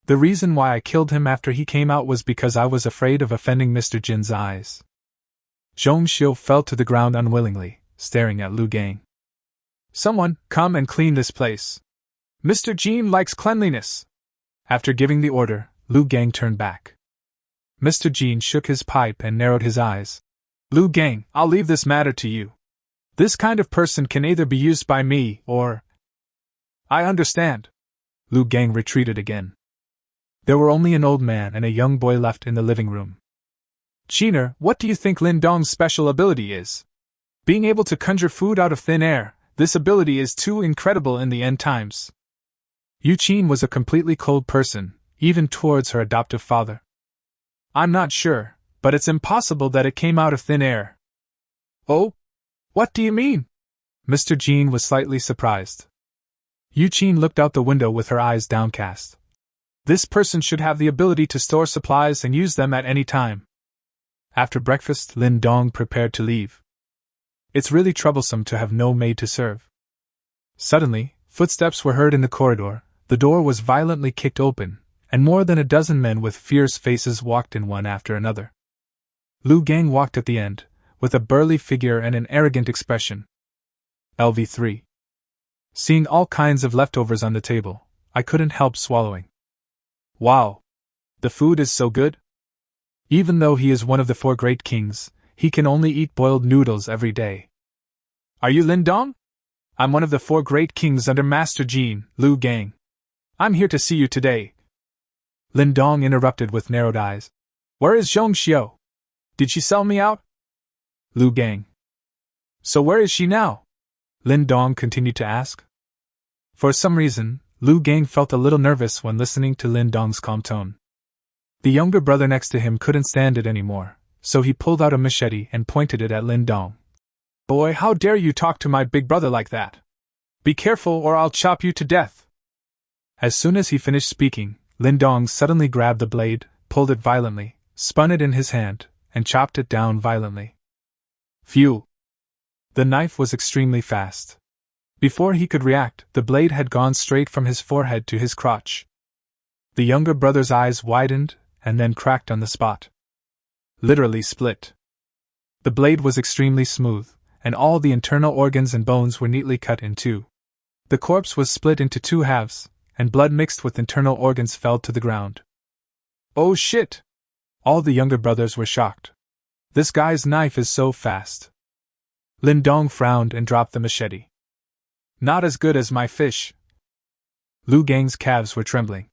Speaker 1: The reason why I killed him after he came out was because I was afraid of offending Mr. Jin's eyes. Zhong Xiu fell to the ground unwillingly, staring at Lu Gang. Someone, come and clean this place. Mr. Jean likes cleanliness. After giving the order, Lu Gang turned back. Mr. Jean shook his pipe and narrowed his eyes. Lu Gang, I'll leave this matter to you. This kind of person can either be used by me, or... I understand. Lu Gang retreated again. There were only an old man and a young boy left in the living room. Chiner, what do you think Lin Dong's special ability is? Being able to conjure food out of thin air, this ability is too incredible in the end times. Yu Qin was a completely cold person, even towards her adoptive father. I'm not sure, but it's impossible that it came out of thin air. Oh? What do you mean? Mr. Jean was slightly surprised. Yu Qin looked out the window with her eyes downcast. This person should have the ability to store supplies and use them at any time. After breakfast, Lin Dong prepared to leave. It's really troublesome to have no maid to serve. Suddenly, footsteps were heard in the corridor, the door was violently kicked open, and more than a dozen men with fierce faces walked in one after another. Lu Gang walked at the end, with a burly figure and an arrogant expression. LV3. Seeing all kinds of leftovers on the table, I couldn't help swallowing. Wow! The food is so good? Even though he is one of the 4 great kings, he can only eat boiled noodles every day. Are you Lin Dong? I'm one of the 4 great kings under Master Jin, Lu Gang. I'm here to see you today. Lin Dong interrupted with narrowed eyes. Where is Zhong Xiao? Did she sell me out? Lu Gang. So where is she now? Lin Dong continued to ask. For some reason, Lu Gang felt a little nervous when listening to Lin Dong's calm tone. The younger brother next to him couldn't stand it anymore, so he pulled out a machete and pointed it at Lin Dong. Boy, how dare you talk to my big brother like that? Be careful or I'll chop you to death. As soon as he finished speaking, Lin Dong suddenly grabbed the blade, pulled it violently, spun it in his hand, and chopped it down violently. Phew! The knife was extremely fast. Before he could react, the blade had gone straight from his forehead to his crotch. The younger brother's eyes widened, and then cracked on the spot. Literally split. The blade was extremely smooth, and all the internal organs and bones were neatly cut in 2. The corpse was split into 2 halves, and blood mixed with internal organs fell to the ground. Oh shit! All the younger brothers were shocked. This guy's knife is so fast. Lin Dong frowned and dropped the machete. Not as good as my fish. Lu Gang's calves were trembling.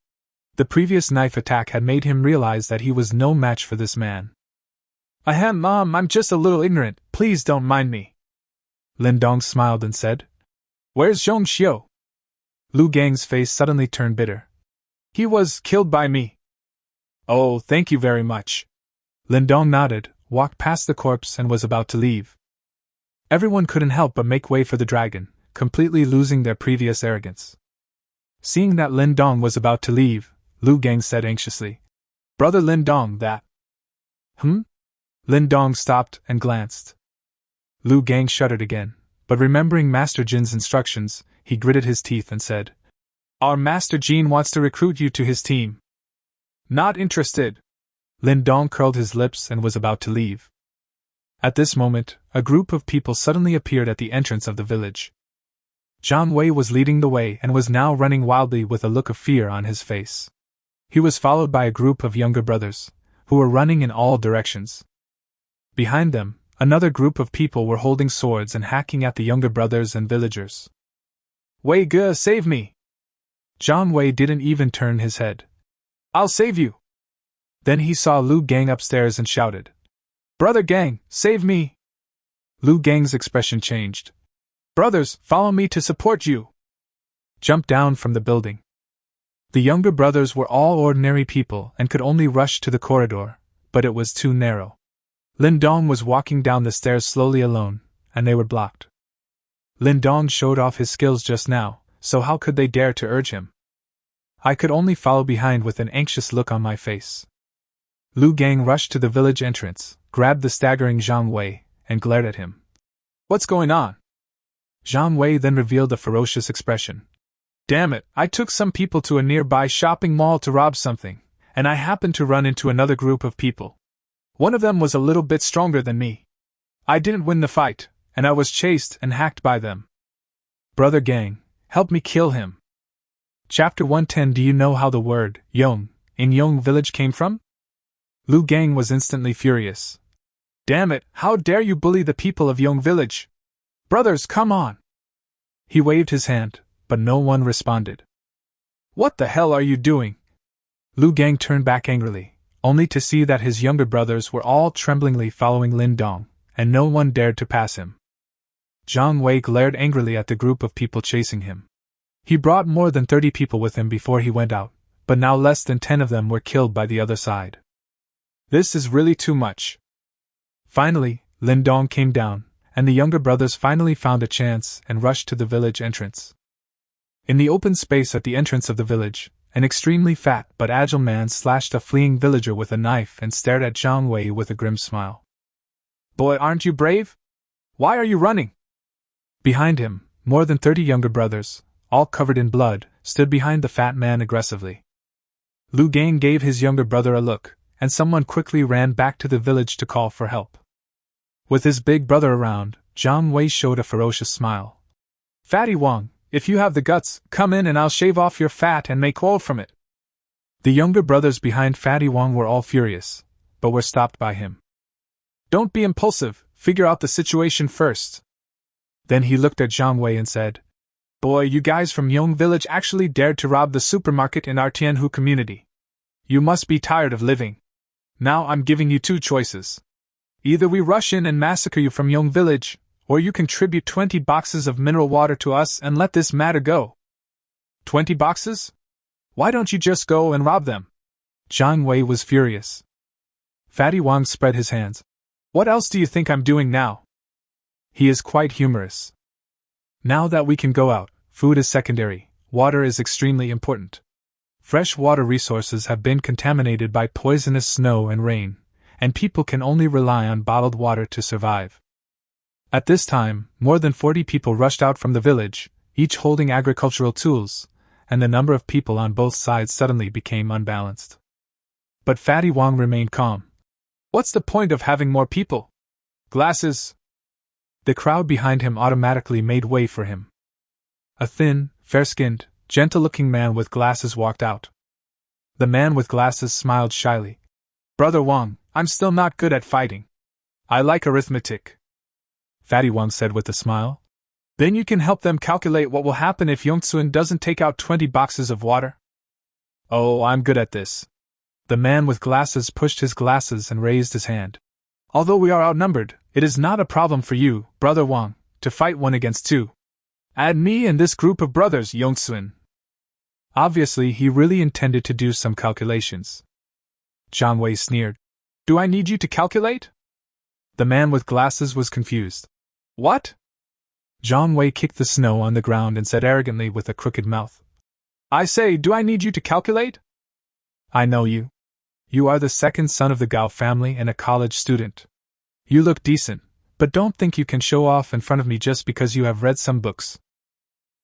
Speaker 1: The previous knife attack had made him realize that he was no match for this man. Ahem, Mom, I'm just a little ignorant, please don't mind me. Lin Dong smiled and said, Where's Zhong Xiao? Lu Gang's face suddenly turned bitter. He was killed by me. Oh, thank you very much. Lin Dong nodded, walked past the corpse and was about to leave. Everyone couldn't help but make way for the dragon, completely losing their previous arrogance. Seeing that Lin Dong was about to leave, Lu Gang said anxiously, Brother Lin Dong, that... Lin Dong stopped and glanced. Lu Gang shuddered again, but remembering Master Jin's instructions, he gritted his teeth and said, Our Master Jin wants to recruit you to his team. Not interested. Lin Dong curled his lips and was about to leave. At this moment, a group of people suddenly appeared at the entrance of the village. Zhang Wei was leading the way and was now running wildly with a look of fear on his face. He was followed by a group of younger brothers, who were running in all directions. Behind them, another group of people were holding swords and hacking at the younger brothers and villagers. Wei Ge, save me! Zhang Wei didn't even turn his head. I'll save you! Then he saw Lu Gang upstairs and shouted, Brother Gang, save me! Lu Gang's expression changed. Brothers, follow me to support you! Jump down from the building. The younger brothers were all ordinary people and could only rush to the corridor, but it was too narrow. Lin Dong was walking down the stairs slowly alone, and they were blocked. Lin Dong showed off his skills just now, so how could they dare to urge him? I could only follow behind with an anxious look on my face. Lu Gang rushed to the village entrance, grabbed the staggering Zhang Wei, and glared at him. What's going on? Zhang Wei then revealed a ferocious expression. Damn it, I took some people to a nearby shopping mall to rob something, and I happened to run into another group of people. One of them was a little bit stronger than me. I didn't win the fight, and I was chased and hacked by them. Brother Gang, help me kill him. Chapter 110. Do you know how the word Yong in Yong village came from? Lu Gang was instantly furious. Damn it, how dare you bully the people of Yong village? Brothers, come on! He waved his hand, but no one responded. What the hell are you doing? Lu Gang turned back angrily, only to see that his younger brothers were all tremblingly following Lin Dong, and no one dared to pass him. Zhang Wei glared angrily at the group of people chasing him. He brought more than 30 people with him before he went out, but now less than 10 of them were killed by the other side. This is really too much. Finally, Lin Dong came down, and the younger brothers finally found a chance and rushed to the village entrance. In the open space at the entrance of the village, an extremely fat but agile man slashed a fleeing villager with a knife and stared at Zhang Wei with a grim smile. Boy, aren't you brave? Why are you running? Behind him, more than 30 younger brothers, all covered in blood, stood behind the fat man aggressively. Lu Gang gave his younger brother a look, and someone quickly ran back to the village to call for help. With his big brother around, Zhang Wei showed a ferocious smile. Fatty Wang, if you have the guts, come in and I'll shave off your fat and make oil from it. The younger brothers behind Fatty Wong were all furious, but were stopped by him. Don't be impulsive, figure out the situation first. Then he looked at Zhang Wei and said, Boy, you guys from Yong Village actually dared to rob the supermarket in our Tianhu community. You must be tired of living. Now I'm giving you two choices. Either we rush in and massacre you from Yong Village, or you contribute 20 boxes of mineral water to us and let this matter go. 20 boxes? Why don't you just go and rob them? Zhang Wei was furious. Fatty Wang spread his hands. What else do you think I'm doing now? He is quite humorous. Now that we can go out, food is secondary, water is extremely important. Fresh water resources have been contaminated by poisonous snow and rain, and people can only rely on bottled water to survive. At this time, more than 40 people rushed out from the village, each holding agricultural tools, and the number of people on both sides suddenly became unbalanced. But Fatty Wang remained calm. What's the point of having more people? Glasses! The crowd behind him automatically made way for him. A thin, fair-skinned, gentle-looking man with glasses walked out. The man with glasses smiled shyly. Brother Wang, I'm still not good at fighting. I like arithmetic. Fatty Wang said with a smile. Then you can help them calculate what will happen if Yongtsun doesn't take out 20 boxes of water. Oh, I'm good at this. The man with glasses pushed his glasses and raised his hand. Although we are outnumbered, it is not a problem for you, Brother Wang, to fight 1 against 2. Add me and this group of brothers, Yongtsun. Obviously, he really intended to do some calculations. Zhang Wei sneered. Do I need you to calculate? The man with glasses was confused. What? Zhang Wei kicked the snow on the ground and said arrogantly with a crooked mouth. I say, do I need you to calculate? I know you. You are the second son of the Gao family and a college student. You look decent, but don't think you can show off in front of me just because you have read some books.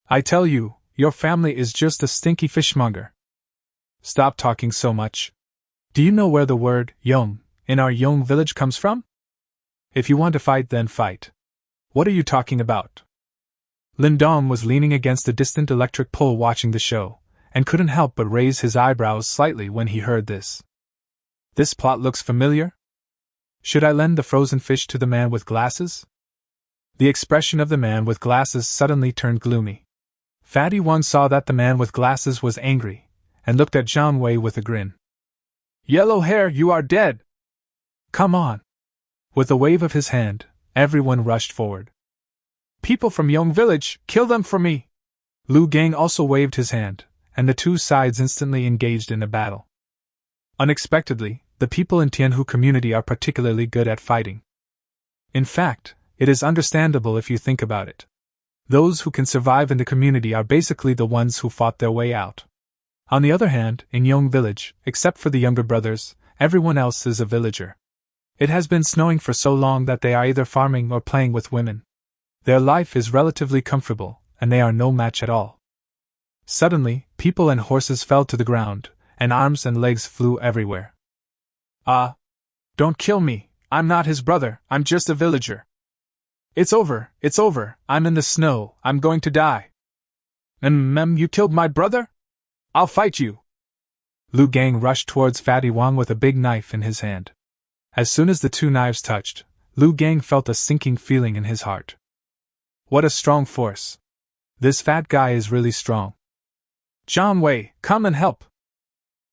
Speaker 1: I tell you, your family is just a stinky fishmonger. Stop talking so much. Do you know where the word Yong in our Yong village comes from? If you want to fight, then fight. What are you talking about? Lindong was leaning against a distant electric pole watching the show, and couldn't help but raise his eyebrows slightly when he heard this. This plot looks familiar? Should I lend the frozen fish to the man with glasses? The expression of the man with glasses suddenly turned gloomy. Fatty Wang saw that the man with glasses was angry, and looked at Zhang Wei with a grin. Yellow hair, you are dead! Come on! With a wave of his hand, everyone rushed forward. People from Yong Village, kill them for me! Lu Gang also waved his hand, and the two sides instantly engaged in a battle. Unexpectedly, the people in Tianhu community are particularly good at fighting. In fact, it is understandable if you think about it. Those who can survive in the community are basically the ones who fought their way out. On the other hand, in Yong Village, except for the younger brothers, everyone else is a villager. It has been snowing for so long that they are either farming or playing with women. Their life is relatively comfortable, and they are no match at all. Suddenly, people and horses fell to the ground, and arms and legs flew everywhere. Ah! Don't kill me, I'm not his brother, I'm just a villager. It's over, I'm in the snow, I'm going to die. You killed my brother? I'll fight you! Lu Gang rushed towards Fatty Wang with a big knife in his hand. As soon as the two knives touched, Lu Gang felt a sinking feeling in his heart. What a strong force. This fat guy is really strong. Zhang Wei, come and help!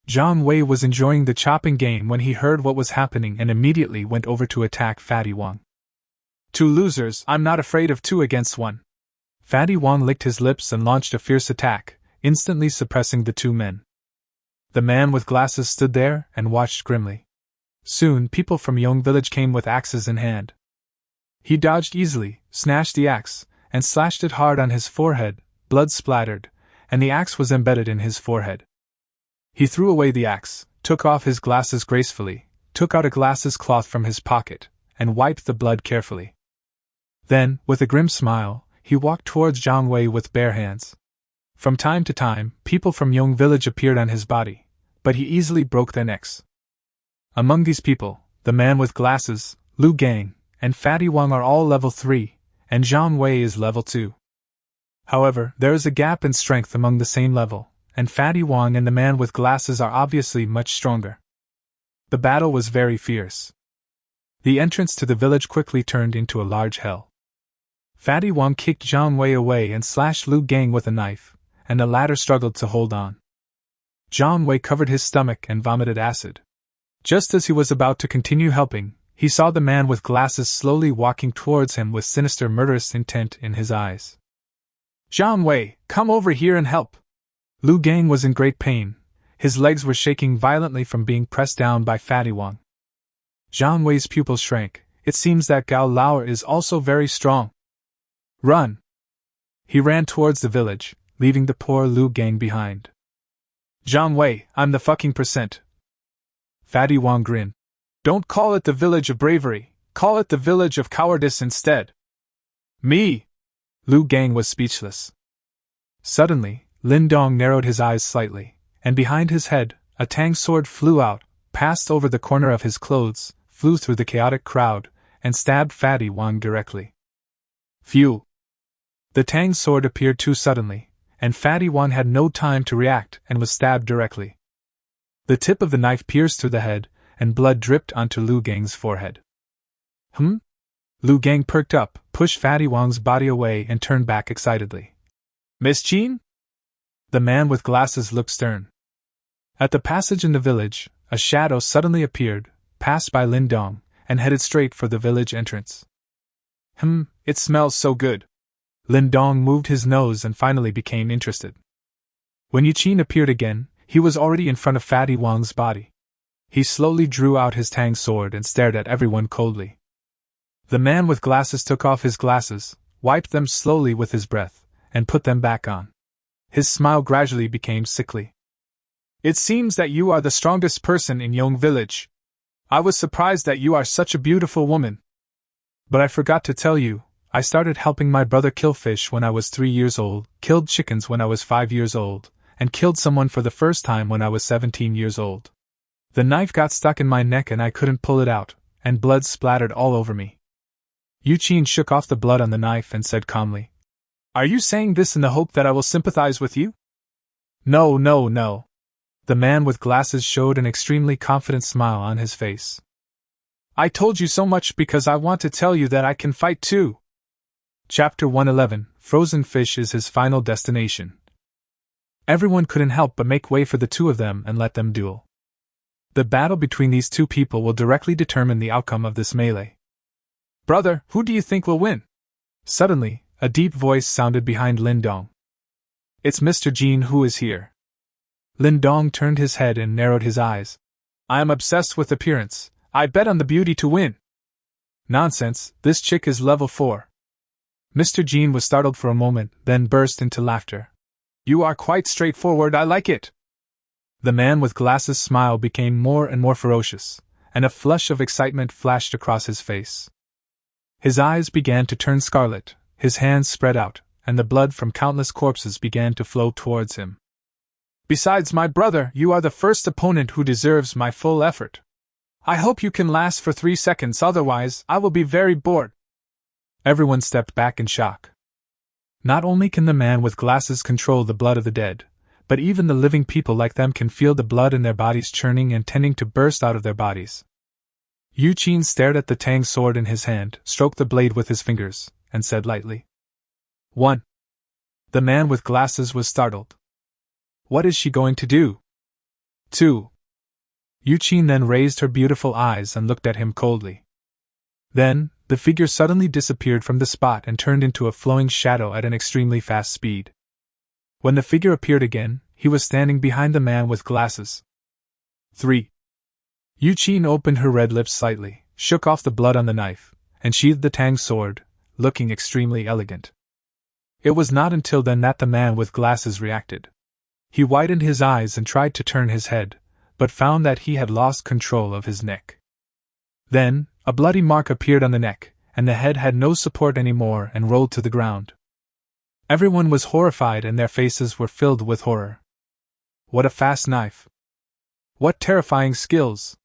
Speaker 1: Zhang Wei was enjoying the chopping game when he heard what was happening and immediately went over to attack Fatty Wang. Two losers, I'm not afraid of 2 against 1. Fatty Wang licked his lips and launched a fierce attack, instantly suppressing the 2 men. The man with glasses stood there and watched grimly. Soon people from Yong Village came with axes in hand. He dodged easily, snatched the axe, and slashed it hard on his forehead. Blood splattered, and the axe was embedded in his forehead. He threw away the axe, took off his glasses gracefully, took out a glasses cloth from his pocket, and wiped the blood carefully. Then, with a grim smile, he walked towards Zhang Wei with bare hands. From time to time, people from Yong Village appeared on his body, but he easily broke their necks. Among these people, the man with glasses, Lu Gang, and Fatty Wang are all level 3, and Zhang Wei is level 2. However, there is a gap in strength among the same level, and Fatty Wong and the man with glasses are obviously much stronger. The battle was very fierce. The entrance to the village quickly turned into a large hell. Fatty Wong kicked Jiang Wei away and slashed Lu Gang with a knife, and the latter struggled to hold on. Jiang Wei covered his stomach and vomited acid. Just as he was about to continue helping, he saw the man with glasses slowly walking towards him with sinister murderous intent in his eyes. Jiang Wei, come over here and help! Lu Gang was in great pain. His legs were shaking violently from being pressed down by Fatty Wong. Jiang Wei's pupils shrank. It seems that Gao Lao is also very strong. Run! He ran towards the village, leaving the poor Lu Gang behind. Jiang Wei, I'm the fucking percent. Fatty Wong grinned. Don't call it the village of bravery, call it the village of cowardice instead. Me! Lu Gang was speechless. Suddenly, Lin Dong narrowed his eyes slightly, and behind his head, a tang sword flew out, passed over the corner of his clothes, flew through the chaotic crowd, and stabbed Fatty Wong directly. Phew! The tang sword appeared too suddenly, and Fatty Wong had no time to react and was stabbed directly. The tip of the knife pierced through the head, and blood dripped onto Lu Gang's forehead. Lu Gang perked up, pushed Fatty Wong's body away and turned back excitedly. Miss Jean? The man with glasses looked stern. At the passage in the village, a shadow suddenly appeared, passed by Lin Dong, and headed straight for the village entrance. It smells so good. Lin Dong moved his nose and finally became interested. When Yuqin appeared again, he was already in front of Fatty Wong's body. He slowly drew out his tang sword and stared at everyone coldly. The man with glasses took off his glasses, wiped them slowly with his breath, and put them back on. His smile gradually became sickly. It seems that you are the strongest person in Yong village. I was surprised that you are such a beautiful woman. But I forgot to tell you, I started helping my brother kill fish when I was 3 years old, killed chickens when I was 5 years old, and killed someone for the first time when I was 17 years old. The knife got stuck in my neck and I couldn't pull it out, and blood splattered all over me. Yuqin shook off the blood on the knife and said calmly, Are you saying this in the hope that I will sympathize with you? No. The man with glasses showed an extremely confident smile on his face. I told you so much because I want to tell you that I can fight too. Chapter 111, Frozen Fish is his final destination. Everyone couldn't help but make way for the two of them and let them duel. The battle between these two people will directly determine the outcome of this melee. Brother, who do you think will win? Suddenly, a deep voice sounded behind Lin Dong. It's Mr. Jean who is here. Lin Dong turned his head and narrowed his eyes. I am obsessed with appearance. I bet on the beauty to win. Nonsense, this chick is level 4. Mr. Jean was startled for a moment, then burst into laughter. You are quite straightforward, I like it. The man with glasses' smile became more and more ferocious, and a flush of excitement flashed across his face. His eyes began to turn scarlet, his hands spread out, and the blood from countless corpses began to flow towards him. Besides, my brother, you are the first opponent who deserves my full effort. I hope you can last for 3 seconds, otherwise I will be very bored. Everyone stepped back in shock. Not only can the man with glasses control the blood of the dead, but even the living people like them can feel the blood in their bodies churning and tending to burst out of their bodies. Yuqin stared at the tang sword in his hand, stroked the blade with his fingers, and said lightly, 1. The man with glasses was startled. What is she going to do? 2. Yuqin then raised her beautiful eyes and looked at him coldly. Then, the figure suddenly disappeared from the spot and turned into a flowing shadow at an extremely fast speed. When the figure appeared again, he was standing behind the man with glasses. 3. Yuqin opened her red lips slightly, shook off the blood on the knife, and sheathed the tang sword, looking extremely elegant. It was not until then that the man with glasses reacted. He widened his eyes and tried to turn his head, but found that he had lost control of his neck. Then, a bloody mark appeared on the neck, and the head had no support anymore and rolled to the ground. Everyone was horrified and their faces were filled with horror. What a fast knife! What terrifying skills!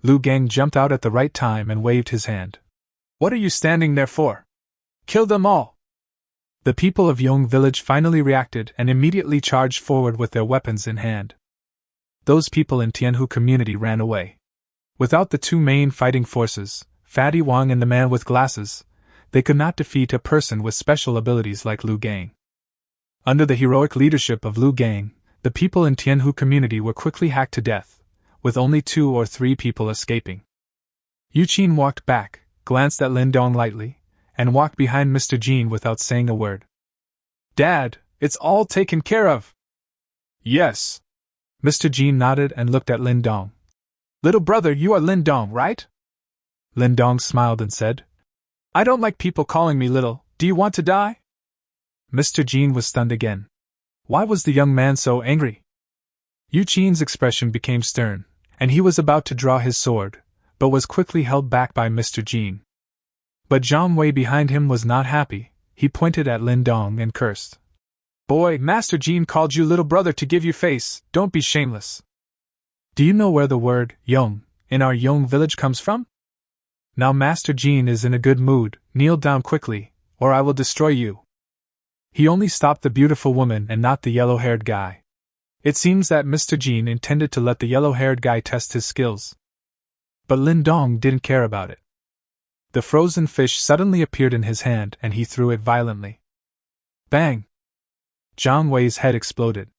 Speaker 1: Lu Gang jumped out at the right time and waved his hand. What are you standing there for? Kill them all! The people of Yong village finally reacted and immediately charged forward with their weapons in hand. Those people in Tianhu community ran away. Without the two main fighting forces, Fatty Wang and the man with glasses, they could not defeat a person with special abilities like Lu Gang. Under the heroic leadership of Lu Gang, the people in Tianhu community were quickly hacked to death, with only 2 or 3 people escaping. Yu Qin walked back, glanced at Lindong lightly, and walked behind Mr. Jean without saying a word. "Dad, it's all taken care of." "Yes." Mr. Jean nodded and looked at Lindong. "Little brother, you are Lindong, right?" Lindong smiled and said, "I don't like people calling me little. Do you want to die?" Mr. Jean was stunned again. Why was the young man so angry? Yu Qin's expression became stern, and he was about to draw his sword, but was quickly held back by Mr. Jean. But Zhang Wei behind him was not happy. He pointed at Lindong and cursed. "Boy, Master Jean called you little brother to give you face, don't be shameless. Do you know where the word, Yong, in our Yong village comes from?" "Now Master Jean is in a good mood, kneel down quickly, or I will destroy you." He only stopped the beautiful woman and not the yellow-haired guy. It seems that Mr. Jean intended to let the yellow-haired guy test his skills. But Lindong didn't care about it. The frozen fish suddenly appeared in his hand and he threw it violently. Bang! Zhang Wei's head exploded.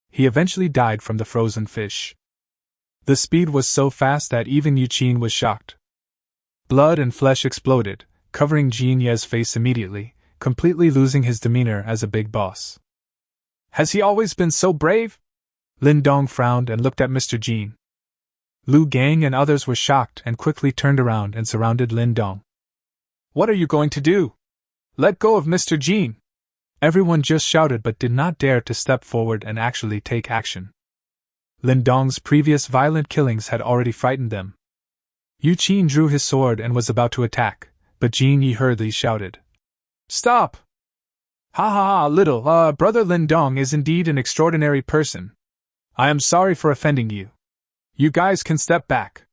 Speaker 1: He eventually died from the frozen fish. The speed was so fast that even Yu Qin was shocked. Blood and flesh exploded, covering Jin Ye's face immediately, completely losing his demeanor as a big boss. "Has he always been so brave?" Lindong frowned and looked at Mr. Jean. Lu Gang and others were shocked and quickly turned around and surrounded Lindong. "What are you going to do? Let go of Mr. Jean!" Everyone just shouted but did not dare to step forward and actually take action. Lindong's previous violent killings had already frightened them. Yu Qin drew his sword and was about to attack, but Jin Yi hurriedly shouted, "Stop! Ha ha ha, little, brother Lindong is indeed an extraordinary person. I am sorry for offending you. You guys can step back."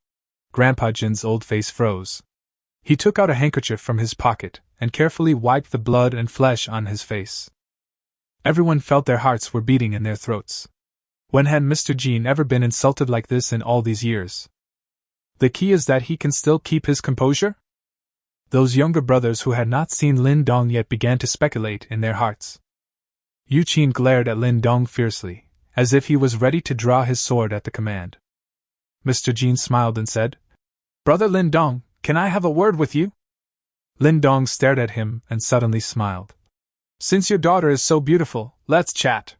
Speaker 1: Grandpa Jin's old face froze. He took out a handkerchief from his pocket and carefully wiped the blood and flesh on his face. Everyone felt their hearts were beating in their throats. When had Mr. Jean ever been insulted like this in all these years? The key is that he can still keep his composure? Those younger brothers who had not seen Lin Dong yet began to speculate in their hearts. Yu Qin glared at Lin Dong fiercely, as if he was ready to draw his sword at the command. Mr. Jean smiled and said, "Brother Lin Dong, can I have a word with you?" Lin Dong stared at him and suddenly smiled. "Since your daughter is so beautiful, let's chat.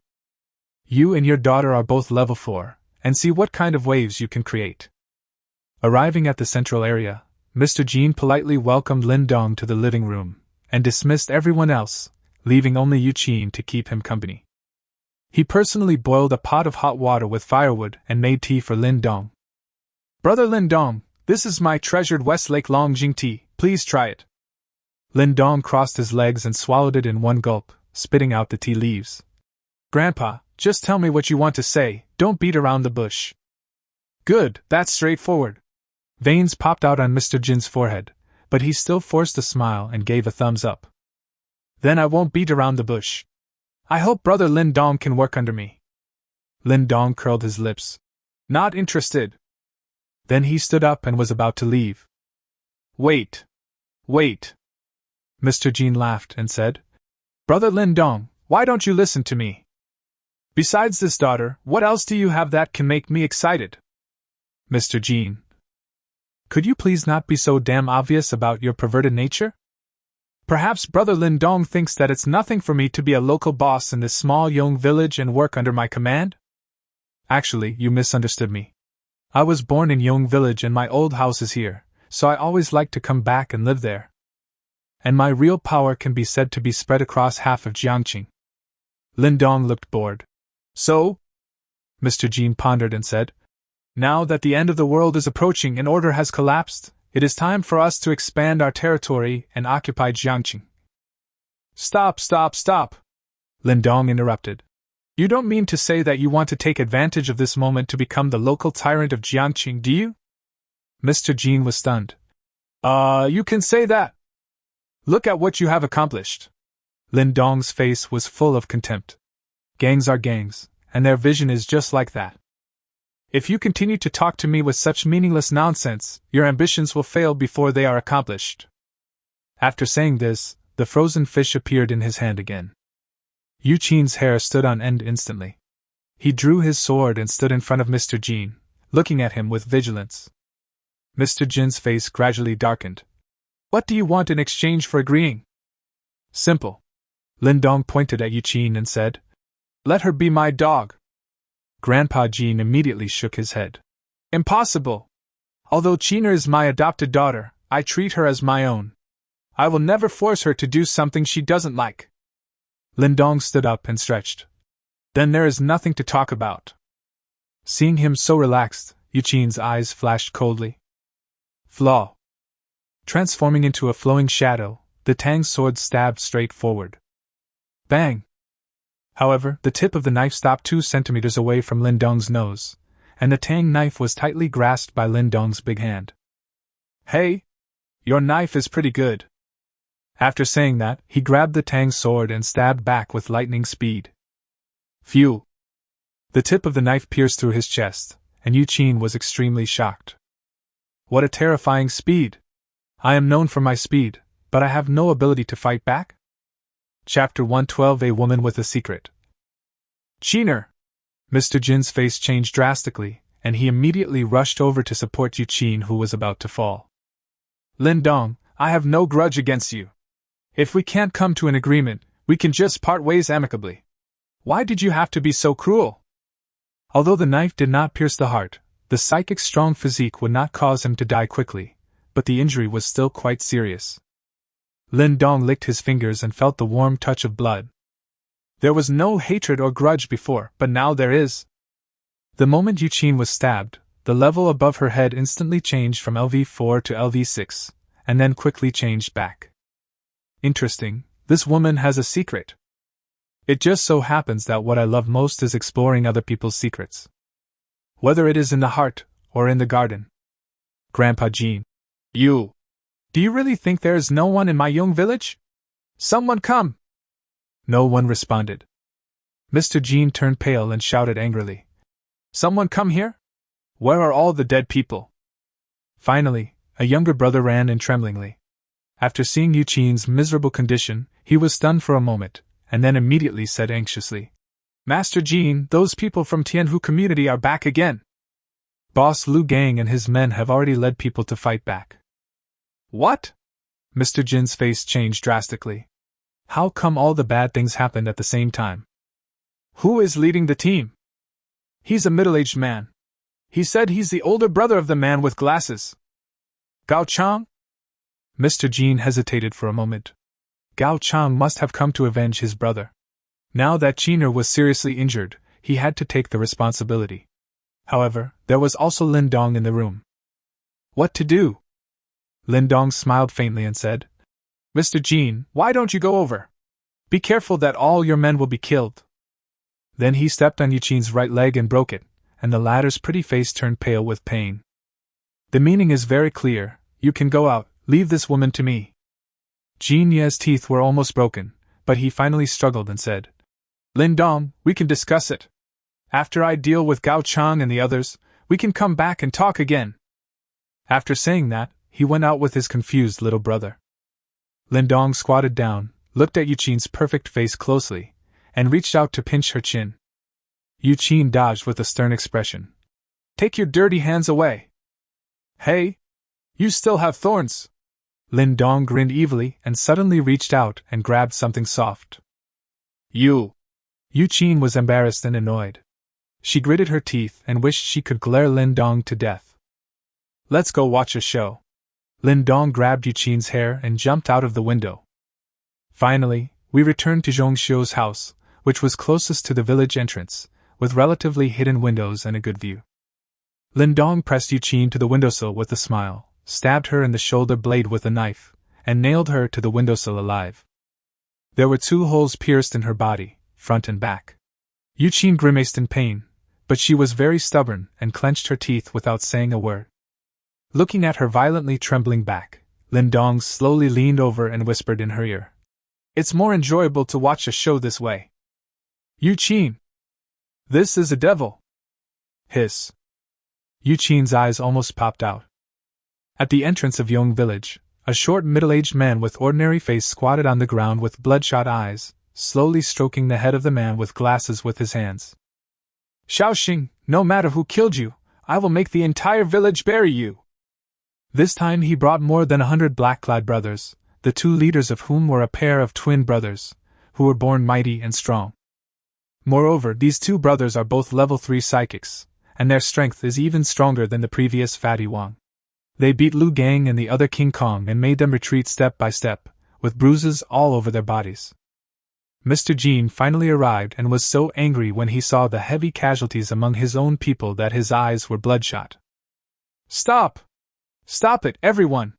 Speaker 1: You and your daughter are both level 4, and see what kind of waves you can create." Arriving at the central area, Mr. Jean politely welcomed Lindong to the living room, and dismissed everyone else, leaving only Yu Qin to keep him company. He personally boiled a pot of hot water with firewood and made tea for Lindong. "Brother Lindong, this is my treasured Westlake Long Jing tea, please try it." Lindong crossed his legs and swallowed it in one gulp, spitting out the tea leaves. "Grandpa, just tell me what you want to say, don't beat around the bush." "Good, that's straightforward." Veins popped out on Mr. Jin's forehead, but he still forced a smile and gave a thumbs up. "Then I won't beat around the bush. I hope brother Lindong can work under me." Lindong curled his lips. "Not interested." Then he stood up and was about to leave. Wait. Mr. Jean laughed and said, "Brother Lindong, why don't you listen to me? Besides this daughter, what else do you have that can make me excited?" "Mr. Jean, could you please not be so damn obvious about your perverted nature? Perhaps brother Lindong thinks that it's nothing for me to be a local boss in this small Yong village and work under my command? Actually, you misunderstood me. I was born in Yong village and my old house is here, so I always like to come back and live there. And my real power can be said to be spread across half of Jiangqing." Lindong looked bored. "So?" Mr. Jean pondered and said, "Now that the end of the world is approaching and order has collapsed, it is time for us to expand our territory and occupy Jiangqing." Stop! Lindong interrupted. "You don't mean to say that you want to take advantage of this moment to become the local tyrant of Jiangqing, do you?" Mr. Jean was stunned. You can say that. Look at what you have accomplished." Lindong's face was full of contempt. Gangs are gangs, and their vision is just like that. If you continue to talk to me with such meaningless nonsense, your ambitions will fail before they are accomplished. After saying this, the frozen fish appeared in his hand again. Yu Qin's hair stood on end instantly. He drew his sword and stood in front of Mr. Jin, looking at him with vigilance. Mr. Jin's face gradually darkened. What do you want in exchange for agreeing? Simple. Lindong pointed at Yu Qin and said, Let her be my dog. Grandpa Jin immediately shook his head. Impossible. Although Qiner is my adopted daughter, I treat her as my own. I will never force her to do something she doesn't like. Lindong stood up and stretched. Then there is nothing to talk about. Seeing him so relaxed, Yu Qin's eyes flashed coldly. Flaw. Transforming into a flowing shadow, the Tang sword stabbed straight forward. Bang! However, the tip of the knife stopped 2 centimeters away from Lindong's nose, and the Tang knife was tightly grasped by Lindong's big hand. Hey! Your knife is pretty good. After saying that, he grabbed the Tang sword and stabbed back with lightning speed. Phew! The tip of the knife pierced through his chest, and Yu Qin was extremely shocked. What a terrifying speed! I am known for my speed, but I have no ability to fight back? Chapter 112 A Woman with a Secret. Qiner! Mr. Jin's face changed drastically, and he immediately rushed over to support Yu Qin, who was about to fall. Lindong, I have no grudge against you. If we can't come to an agreement, we can just part ways amicably. Why did you have to be so cruel? Although the knife did not pierce the heart, the psychic's strong physique would not cause him to die quickly, but the injury was still quite serious. Lindong licked his fingers and felt the warm touch of blood. There was no hatred or grudge before, but now there is. The moment Yu Qin was stabbed, the level above her head instantly changed from LV4 to LV6, and then quickly changed back. Interesting, this woman has a secret. It just so happens that what I love most is exploring other people's secrets. Whether it is in the heart, or in the garden. Grandpa Jin. You! Do you really think there is no one in my young village? Someone come! No one responded. Mr. Jin turned pale and shouted angrily. Someone come here? Where are all the dead people? Finally, a younger brother ran in tremblingly. After seeing Yu Qin's miserable condition, he was stunned for a moment, and then immediately said anxiously, Master Jin, those people from Tianhu community are back again. Boss Lu Gang and his men have already led people to fight back. What? Mr. Jin's face changed drastically. How come all the bad things happened at the same time? Who is leading the team? He's a middle-aged man. He said he's the older brother of the man with glasses. Gao Chang? Mr. Jin hesitated for a moment. Gao Chang must have come to avenge his brother. Now that Qiner was seriously injured, he had to take the responsibility. However, there was also Lindong in the room. What to do? Lindong smiled faintly and said, Mr. Jin, why don't you go over? Be careful that all your men will be killed. Then he stepped on Yu Qin's right leg and broke it, and the latter's pretty face turned pale with pain. The meaning is very clear, you can go out, leave this woman to me. Jin Ye's teeth were almost broken, but he finally struggled and said, Lindong, we can discuss it. After I deal with Gao Chang and the others, we can come back and talk again. After saying that, he went out with his confused little brother. Lindong squatted down, looked at Yu Qin's perfect face closely, and reached out to pinch her chin. Yu Qin dodged with a stern expression. Take your dirty hands away. Hey! You still have thorns! Lindong grinned evilly and suddenly reached out and grabbed something soft. You! Yu Qin was embarrassed and annoyed. She gritted her teeth and wished she could glare Lindong to death. Let's go watch a show. Lindong grabbed Yu Qin's hair and jumped out of the window. Finally, we returned to Zhongxiu's house, which was closest to the village entrance, with relatively hidden windows and a good view. Lindong pressed Yu Qin to the windowsill with a smile, stabbed her in the shoulder blade with a knife, and nailed her to the windowsill alive. There were 2 holes pierced in her body, front and back. Yu Qin grimaced in pain, but she was very stubborn and clenched her teeth without saying a word. Looking at her violently trembling back, Lindong slowly leaned over and whispered in her ear. It's more enjoyable to watch a show this way. Yu Qin! This is a devil! Hiss. Yu Qin's eyes almost popped out. At the entrance of Yong village, a short middle-aged man with ordinary face squatted on the ground with bloodshot eyes, slowly stroking the head of the man with glasses with his hands. Xiaoxing, no matter who killed you, I will make the entire village bury you! This time he brought more than 100 black-clad brothers, the two leaders of whom were a pair of twin brothers, who were born mighty and strong. Moreover, these two brothers are both level 3 psychics, and their strength is even stronger than the previous Fatty Wang. They beat Lu Gang and the other King Kong and made them retreat step by step, with bruises all over their bodies. Mr. Jean finally arrived and was so angry when he saw the heavy casualties among his own people that his eyes were bloodshot. Stop! Stop it, everyone!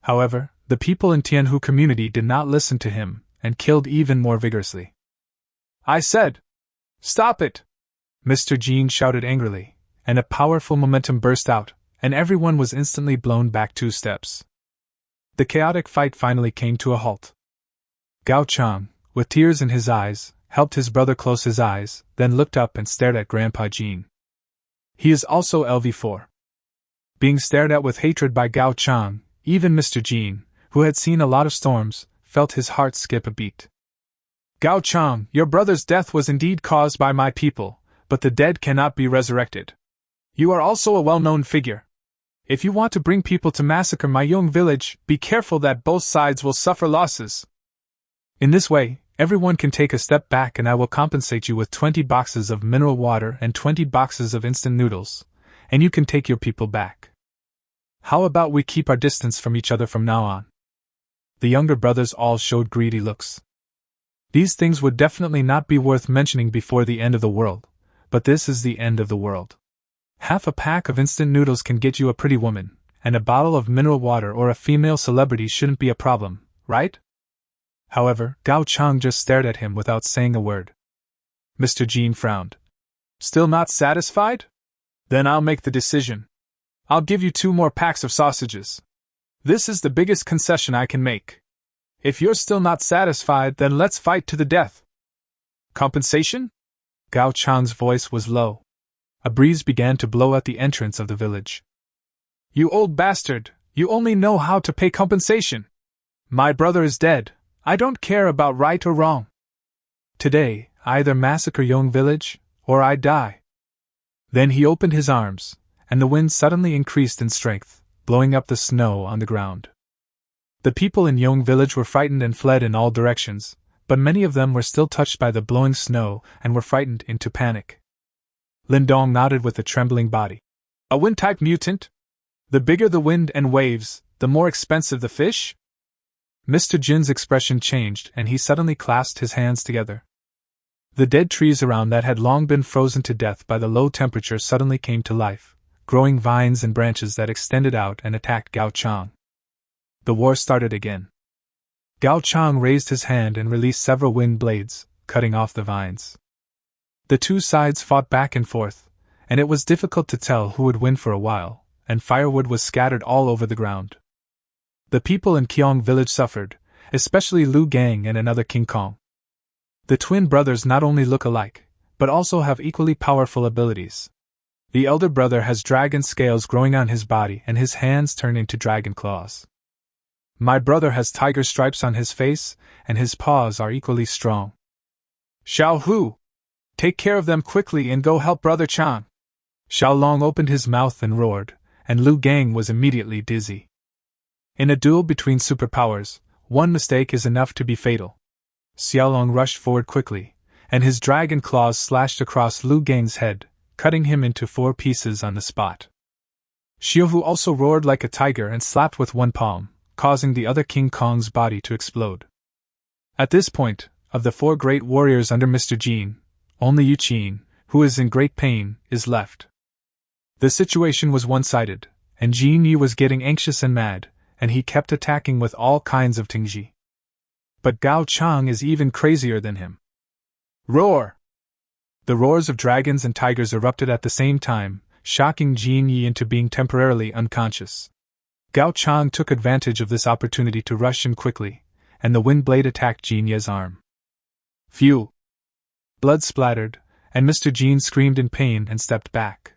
Speaker 1: However, the people in Tianhu community did not listen to him, and killed even more vigorously. I said, stop it! Mr. Jean shouted angrily, and a powerful momentum burst out, and everyone was instantly blown back 2 steps. The chaotic fight finally came to a halt. Gao Chang, with tears in his eyes, helped his brother close his eyes, then looked up and stared at Grandpa Jean. He is also LV4. Being stared at with hatred by Gao Chang, even Mr. Jean, who had seen a lot of storms, felt his heart skip a beat. Gao Chang, your brother's death was indeed caused by my people, but the dead cannot be resurrected. You are also a well-known figure. If you want to bring people to massacre my Yong village, be careful that both sides will suffer losses. In this way, everyone can take a step back and I will compensate you with 20 boxes of mineral water and 20 boxes of instant noodles, and you can take your people back. How about we keep our distance from each other from now on? The younger brothers all showed greedy looks. These things would definitely not be worth mentioning before the end of the world, but this is the end of the world. Half a pack of instant noodles can get you a pretty woman, and a bottle of mineral water or a female celebrity shouldn't be a problem, right? However, Gao Chang just stared at him without saying a word. Mr. Jean frowned. Still not satisfied? Then I'll make the decision. I'll give you 2 more packs of sausages. This is the biggest concession I can make. If you're still not satisfied, then let's fight to the death. Compensation? Gao Chang's voice was low. A breeze began to blow at the entrance of the village. You old bastard, you only know how to pay compensation. My brother is dead. I don't care about right or wrong. Today, either massacre Yong village, or I die. Then he opened his arms, and the wind suddenly increased in strength, blowing up the snow on the ground. The people in Yong village were frightened and fled in all directions, but many of them were still touched by the blowing snow and were frightened into panic. Lindong nodded with a trembling body. A wind-type mutant? The bigger the wind and waves, the more expensive the fish? Mr. Jin's expression changed and he suddenly clasped his hands together. The dead trees around that had long been frozen to death by the low temperature suddenly came to life, growing vines and branches that extended out and attacked Gao Chang. The war started again. Gao Chang raised his hand and released several wind blades, cutting off the vines. The two sides fought back and forth, and it was difficult to tell who would win for a while, and firewood was scattered all over the ground. The people in Qiong village suffered, especially Lu Gang and another King Kong. The twin brothers not only look alike, but also have equally powerful abilities. The elder brother has dragon scales growing on his body and his hands turn into dragon claws. My brother has tiger stripes on his face, and his paws are equally strong. Xiao Hu! Take care of them quickly and go help Brother Chang. Xiao Long opened his mouth and roared, and Lu Gang was immediately dizzy. In a duel between superpowers, one mistake is enough to be fatal. Xiao Long rushed forward quickly, and his dragon claws slashed across Lu Gang's head, cutting him into 4 pieces on the spot. Xiao Hu also roared like a tiger and slapped with one palm, causing the other King Kong's body to explode. At this point, of the 4 great warriors under Mr. Jean, only Yu Qin, who is in great pain, is left. The situation was one-sided, and Jin Yi was getting anxious and mad, and he kept attacking with all kinds of tingji. But Gao Chang is even crazier than him. Roar! The roars of dragons and tigers erupted at the same time, shocking Jin Yi into being temporarily unconscious. Gao Chang took advantage of this opportunity to rush in quickly, and the wind blade attacked Jinya's arm. Phew! Blood splattered, and Mr. Jean screamed in pain and stepped back.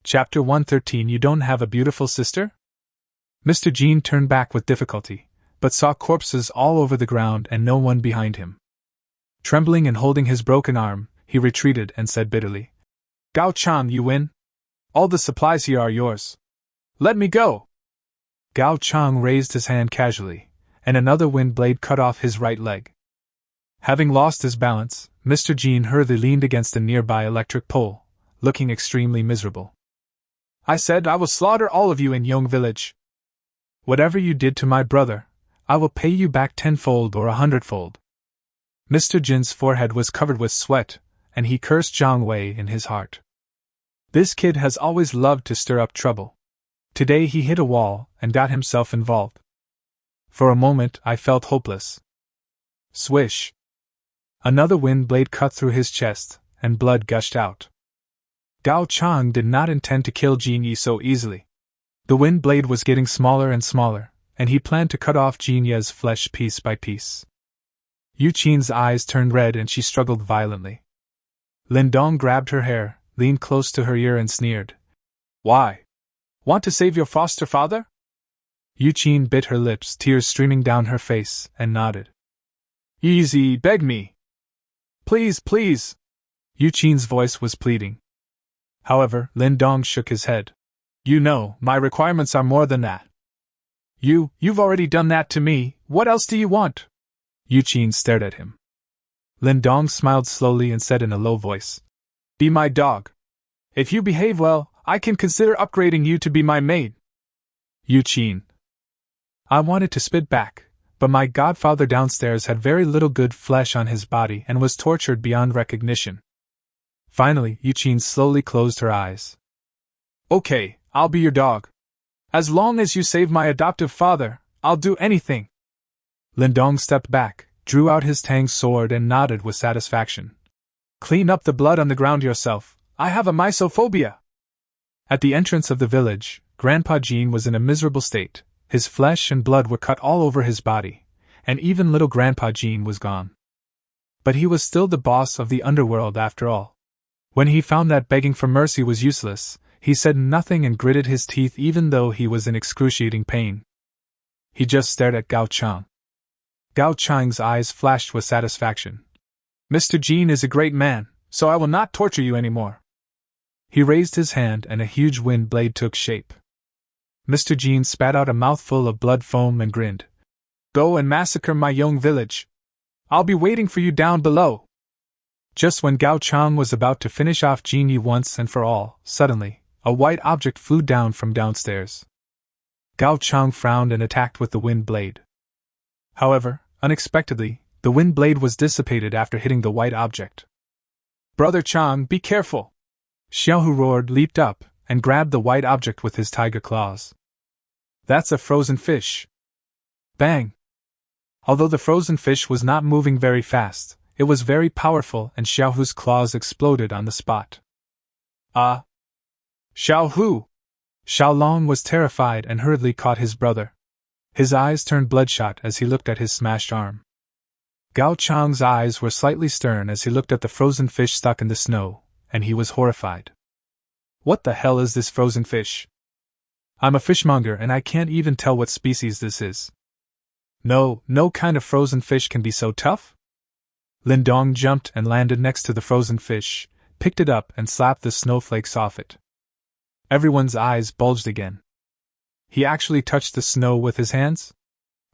Speaker 1: Chapter 113. You don't have a beautiful sister? Mr. Jean turned back with difficulty, but saw corpses all over the ground and no one behind him. Trembling and holding his broken arm, he retreated and said bitterly, Gao Chang, you win. All the supplies here are yours. Let me go! Gao Chang raised his hand casually, and another wind blade cut off his right leg. Having lost his balance, Mr. Jean hurriedly leaned against a nearby electric pole, looking extremely miserable. I said I will slaughter all of you in Yong village. Whatever you did to my brother, I will pay you back 10-fold or 100-fold. Mr. Jin's forehead was covered with sweat, and he cursed Zhang Wei in his heart. This kid has always loved to stir up trouble. Today he hit a wall and got himself involved. For a moment I felt hopeless. Swish! Another wind blade cut through his chest, and blood gushed out. Gao Chang did not intend to kill Jin Yi so easily. The wind blade was getting smaller and smaller, and he planned to cut off Jin Yi's flesh piece by piece. Yu Qin's eyes turned red and she struggled violently. Lindong grabbed her hair, leaned close to her ear and sneered. Why? Want to save your foster father? Yu Qin bit her lips, tears streaming down her face, and nodded. Easy, beg me. Please, please. Yu Qin's voice was pleading. However, Lindong shook his head. You know, my requirements are more than that. You've already done that to me, what else do you want? Yu Qin stared at him. Lindong smiled slowly and said in a low voice. Be my dog. If you behave well, I can consider upgrading you to be my maid. Yu Qin. I wanted to spit back, but my godfather downstairs had very little good flesh on his body and was tortured beyond recognition. Finally, Yu Qin slowly closed her eyes. Okay, I'll be your dog. As long as you save my adoptive father, I'll do anything. Lindong stepped back, drew out his Tang sword and nodded with satisfaction. Clean up the blood on the ground yourself, I have a mysophobia. At the entrance of the village, Grandpa Jean was in a miserable state. His flesh and blood were cut all over his body, and even little Grandpa Jean was gone. But he was still the boss of the underworld after all. When he found that begging for mercy was useless, he said nothing and gritted his teeth even though he was in excruciating pain. He just stared at Gao Chang. Gao Chang's eyes flashed with satisfaction. Mr. Jean is a great man, so I will not torture you anymore. He raised his hand and a huge wind blade took shape. Mr. Jean spat out a mouthful of blood foam and grinned. Go and massacre my Yong village. I'll be waiting for you down below. Just when Gao Chang was about to finish off Jin Yi once and for all, suddenly, a white object flew down from downstairs. Gao Chang frowned and attacked with the wind blade. However, unexpectedly, the wind blade was dissipated after hitting the white object. Brother Chang, be careful! Xiaohu roared, leaped up, and grabbed the white object with his tiger claws. That's a frozen fish! Bang! Although the frozen fish was not moving very fast, it was very powerful and Xiaohu's claws exploded on the spot. Ah! Xiaohu! Xiaolong was terrified and hurriedly caught his brother. His eyes turned bloodshot as he looked at his smashed arm. Gao Chang's eyes were slightly stern as he looked at the frozen fish stuck in the snow, and he was horrified. What the hell is this frozen fish? I'm a fishmonger and I can't even tell what species this is. No kind of frozen fish can be so tough? Lindong jumped and landed next to the frozen fish, picked it up and slapped the snowflakes off it. Everyone's eyes bulged again. He actually touched the snow with his hands?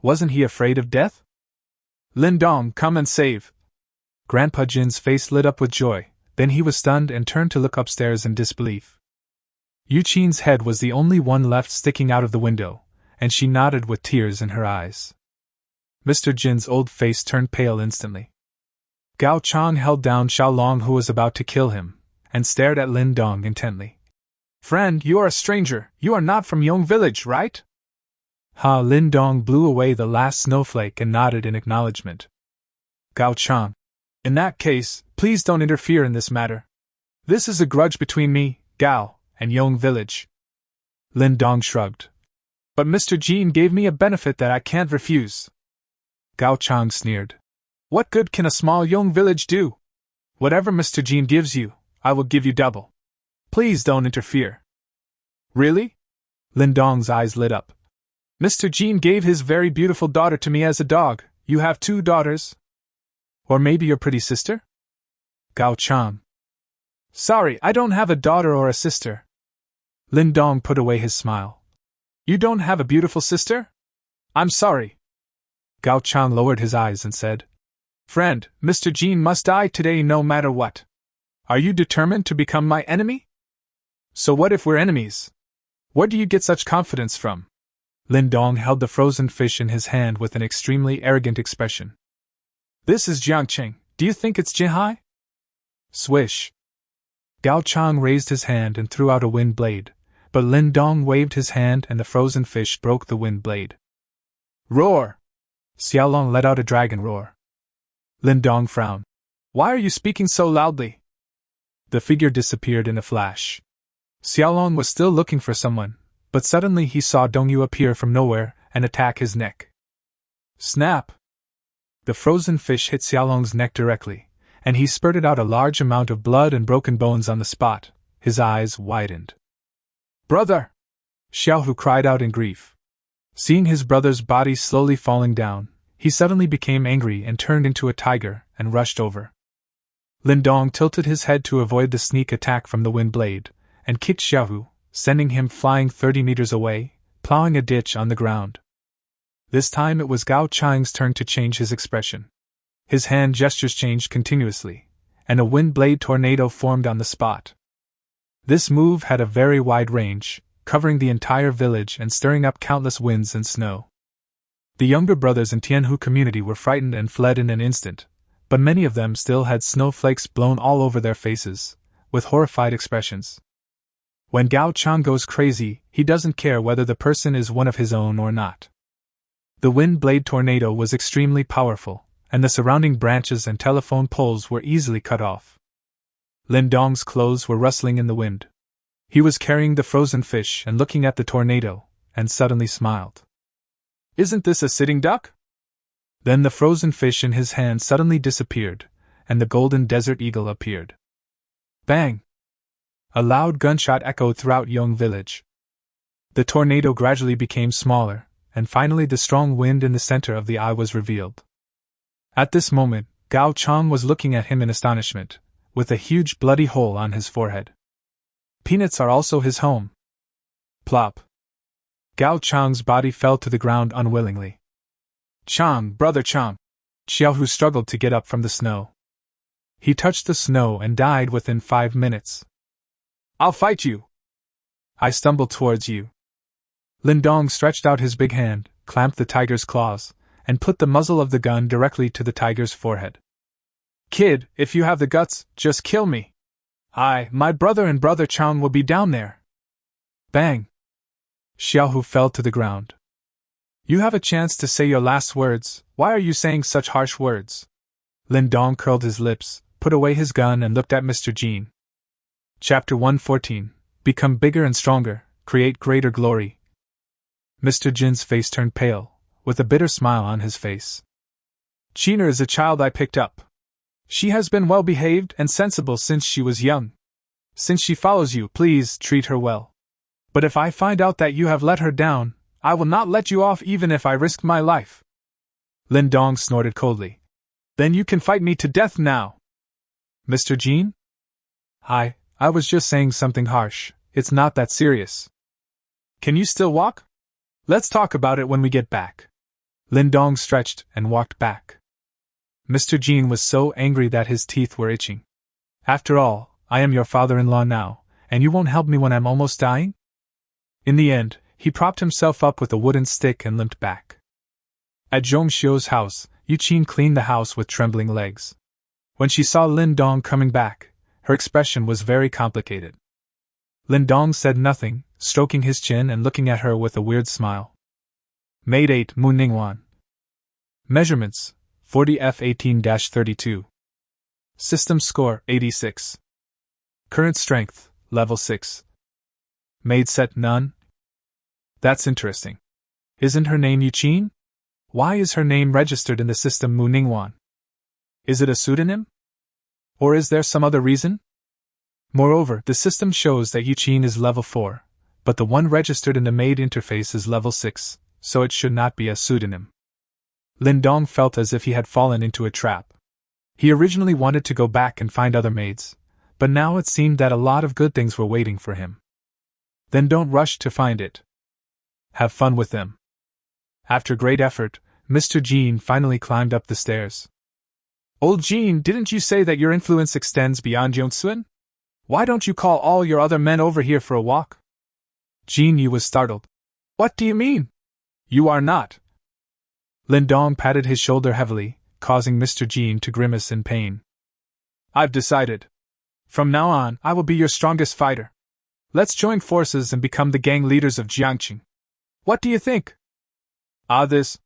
Speaker 1: Wasn't he afraid of death? Lindong, come and save! Grandpa Jin's face lit up with joy, then he was stunned and turned to look upstairs in disbelief. Yu Qin's head was the only one left sticking out of the window, and she nodded with tears in her eyes. Mr. Jin's old face turned pale instantly. Gao Chang held down Xiaolong who was about to kill him, and stared at Lindong intently. Friend, you are a stranger, you are not from Yong village, right? Lindong blew away the last snowflake and nodded in acknowledgement. Gao Chang. In that case, please don't interfere in this matter. This is a grudge between me, Gao, and Yong village. Lindong shrugged. But Mr. Jean gave me a benefit that I can't refuse. Gao Chang sneered. What good can a small young village do? Whatever Mr. Jean gives you, I will give you double. Please don't interfere. Really? Lindong's eyes lit up. Mr. Jean gave his very beautiful daughter to me as a dog. You have 2 daughters? Or maybe your pretty sister? Gao Chang. Sorry, I don't have a daughter or a sister. Lindong put away his smile. You don't have a beautiful sister? I'm sorry. Gao Chang lowered his eyes and said, Friend, Mr. Jean must die today no matter what. Are you determined to become my enemy? So what if we're enemies? Where do you get such confidence from? Lindong held the frozen fish in his hand with an extremely arrogant expression. This is Jiangqing. Do you think it's Jihai? Swish. Gao Chang raised his hand and threw out a wind blade, but Lindong waved his hand and the frozen fish broke the wind blade. Roar! Xiaolong let out a dragon roar. Lindong frowned. Why are you speaking so loudly? The figure disappeared in a flash. Xiaolong was still looking for someone, but suddenly he saw Dongyu appear from nowhere and attack his neck. Snap! The frozen fish hit Xiaolong's neck directly, and he spurted out a large amount of blood and broken bones on the spot. His eyes widened. Brother! Xiaohu cried out in grief. Seeing his brother's body slowly falling down, he suddenly became angry and turned into a tiger and rushed over. Lindong tilted his head to avoid the sneak attack from the wind blade, and kicked Xiaohu, sending him flying 30 meters away, plowing a ditch on the ground. This time it was Gao Chang's turn to change his expression. His hand gestures changed continuously, and a wind blade tornado formed on the spot. This move had a very wide range, covering the entire village and stirring up countless winds and snow. The younger brothers in Tianhu community were frightened and fled in an instant, but many of them still had snowflakes blown all over their faces, with horrified expressions. When Gao Chang goes crazy, he doesn't care whether the person is one of his own or not. The wind blade tornado was extremely powerful, and the surrounding branches and telephone poles were easily cut off. Lindong's clothes were rustling in the wind. He was carrying the frozen fish and looking at the tornado, and suddenly smiled. Isn't this a sitting duck? Then the frozen fish in his hand suddenly disappeared, and the golden desert eagle appeared. Bang! A loud gunshot echoed throughout Yong village. The tornado gradually became smaller, and finally the strong wind in the center of the eye was revealed. At this moment, Gao Chang was looking at him in astonishment, with a huge bloody hole on his forehead. Peanuts are also his home. Plop. Gao Chang's body fell to the ground unwillingly. Chang, brother Chang. Xiaohu struggled to get up from the snow. He touched the snow and died within 5 minutes. I'll fight you. I stumbled towards you. Lindong stretched out his big hand, clamped the tiger's claws, and put the muzzle of the gun directly to the tiger's forehead. Kid, if you have the guts, just kill me. My brother and brother Chang will be down there. Bang! Xiaohu fell to the ground. You have a chance to say your last words. Why are you saying such harsh words? Lindong curled his lips, put away his gun and looked at Mr. Jean. Chapter 114. Become bigger and stronger, create greater glory. Mr. Jin's face turned pale, with a bitter smile on his face. China is a child I picked up. She has been well behaved and sensible since she was young. Since she follows you, please treat her well. But if I find out that you have let her down, I will not let you off even if I risk my life. Lindong snorted coldly. Then you can fight me to death now. Mr. Jean? I was just saying something harsh. It's not that serious. Can you still walk? Let's talk about it when we get back. Lindong stretched and walked back. Mr. Jean was so angry that his teeth were itching. After all, I am your father-in-law now, and you won't help me when I'm almost dying? In the end, he propped himself up with a wooden stick and limped back. At Zhong Xiu's house, Yu Qin cleaned the house with trembling legs. When she saw Lindong coming back, her expression was very complicated. Lindong said nothing, stroking his chin and looking at her with a weird smile. Maid 8 Mu Ningwan. Measurements 40 f 18-32. System score 86. Current strength level 6. Maid set none. That's interesting. Isn't her name Yu Qin? Why is her name registered in the system Mu Ningwan? Is it a pseudonym? Or is there some other reason? Moreover, the system shows that Yuqin is level 4, but the one registered in the Maid interface is level 6, so it should not be a pseudonym. Lindong felt as if he had fallen into a trap. He originally wanted to go back and find other maids, but now it seemed that a lot of good things were waiting for him. Then don't rush to find it. Have fun with them. After great effort, Mr. Jean finally climbed up the stairs. Old Jean, didn't you say that your influence extends beyond Yongsun? Why don't you call all your other men over here for a walk? Jean Yu was startled. What do you mean? You are not. Lindong patted his shoulder heavily, causing Mr. Jean to grimace in pain. I've decided. From now on, I will be your strongest fighter. Let's join forces and become the gang leaders of Jiangqing. What do you think? This.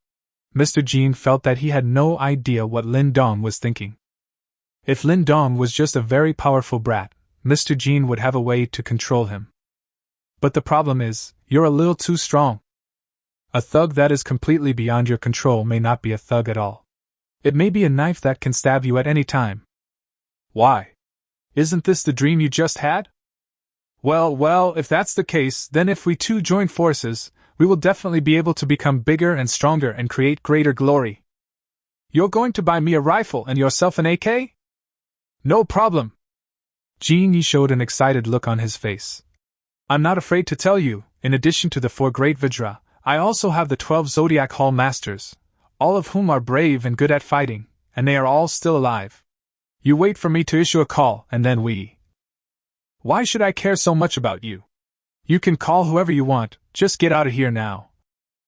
Speaker 1: Mr. Jean felt that he had no idea what Lin Dong was thinking. If Lin Dong was just a very powerful brat, Mr. Jean would have a way to control him. But the problem is, you're a little too strong. A thug that is completely beyond your control may not be a thug at all. It may be a knife that can stab you at any time. Why? Isn't this the dream you just had? Well, if that's the case, then if we two join forces, we will definitely be able to become bigger and stronger and create greater glory. You're going to buy me a rifle and yourself an AK? No problem. Jean Yi showed an excited look on his face. I'm not afraid to tell you, in addition to the 4 great Vajra, I also have the 12 Zodiac Hall Masters, all of whom are brave and good at fighting, and they are all still alive. You wait for me to issue a call, and then we. Why should I care so much about you? You can call whoever you want, just get out of here now.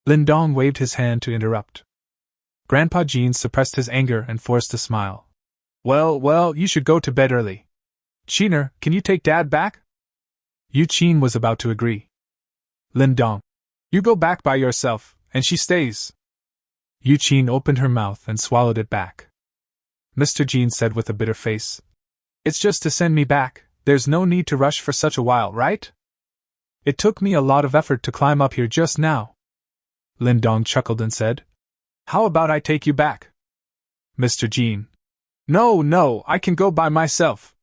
Speaker 1: Lindong waved his hand to interrupt. Grandpa Jean suppressed his anger and forced a smile. Well, you should go to bed early. Cheener, can you take Dad back? Yuqin was about to agree. Lindong. You go back by yourself, and she stays. Yuqin opened her mouth and swallowed it back. Mr. Jean said with a bitter face. It's just to send me back, there's no need to rush for such a while, right? It took me a lot of effort to climb up here just now. Lindong chuckled and said. How about I take you back? Mr. Jean. No, I can go by myself.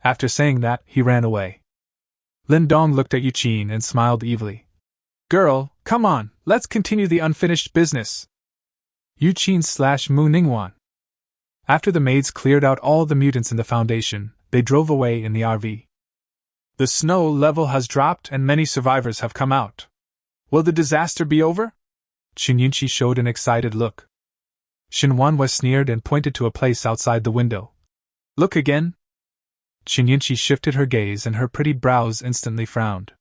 Speaker 1: After saying that, he ran away. Lindong looked at Yuqin and smiled evilly. Girl, come on, let's continue the unfinished business. Yuqin/Mu Ningwan. After the maids cleared out all the mutants in the Foundation, they drove away in the RV. The snow level has dropped and many survivors have come out. Will the disaster be over? Qinyunqi showed an excited look. Shinuan was sneered and pointed to a place outside the window. Look again. Qinyunqi shifted her gaze and her pretty brows instantly frowned.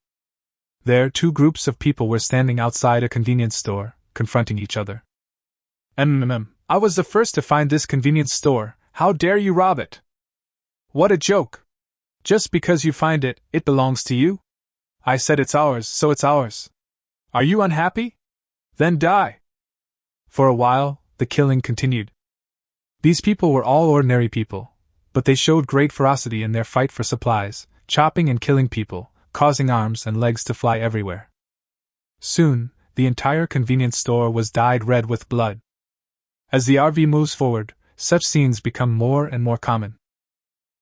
Speaker 1: There 2 groups of people were standing outside a convenience store, confronting each other. I was the first to find this convenience store, how dare you rob it? What a joke! Just because you find it, it belongs to you? I said it's ours, so it's ours. Are you unhappy? Then die! For a while, the killing continued. These people were all ordinary people, but they showed great ferocity in their fight for supplies, chopping and killing people, causing arms and legs to fly everywhere. Soon, the entire convenience store was dyed red with blood. As the RV moves forward, such scenes become more and more common.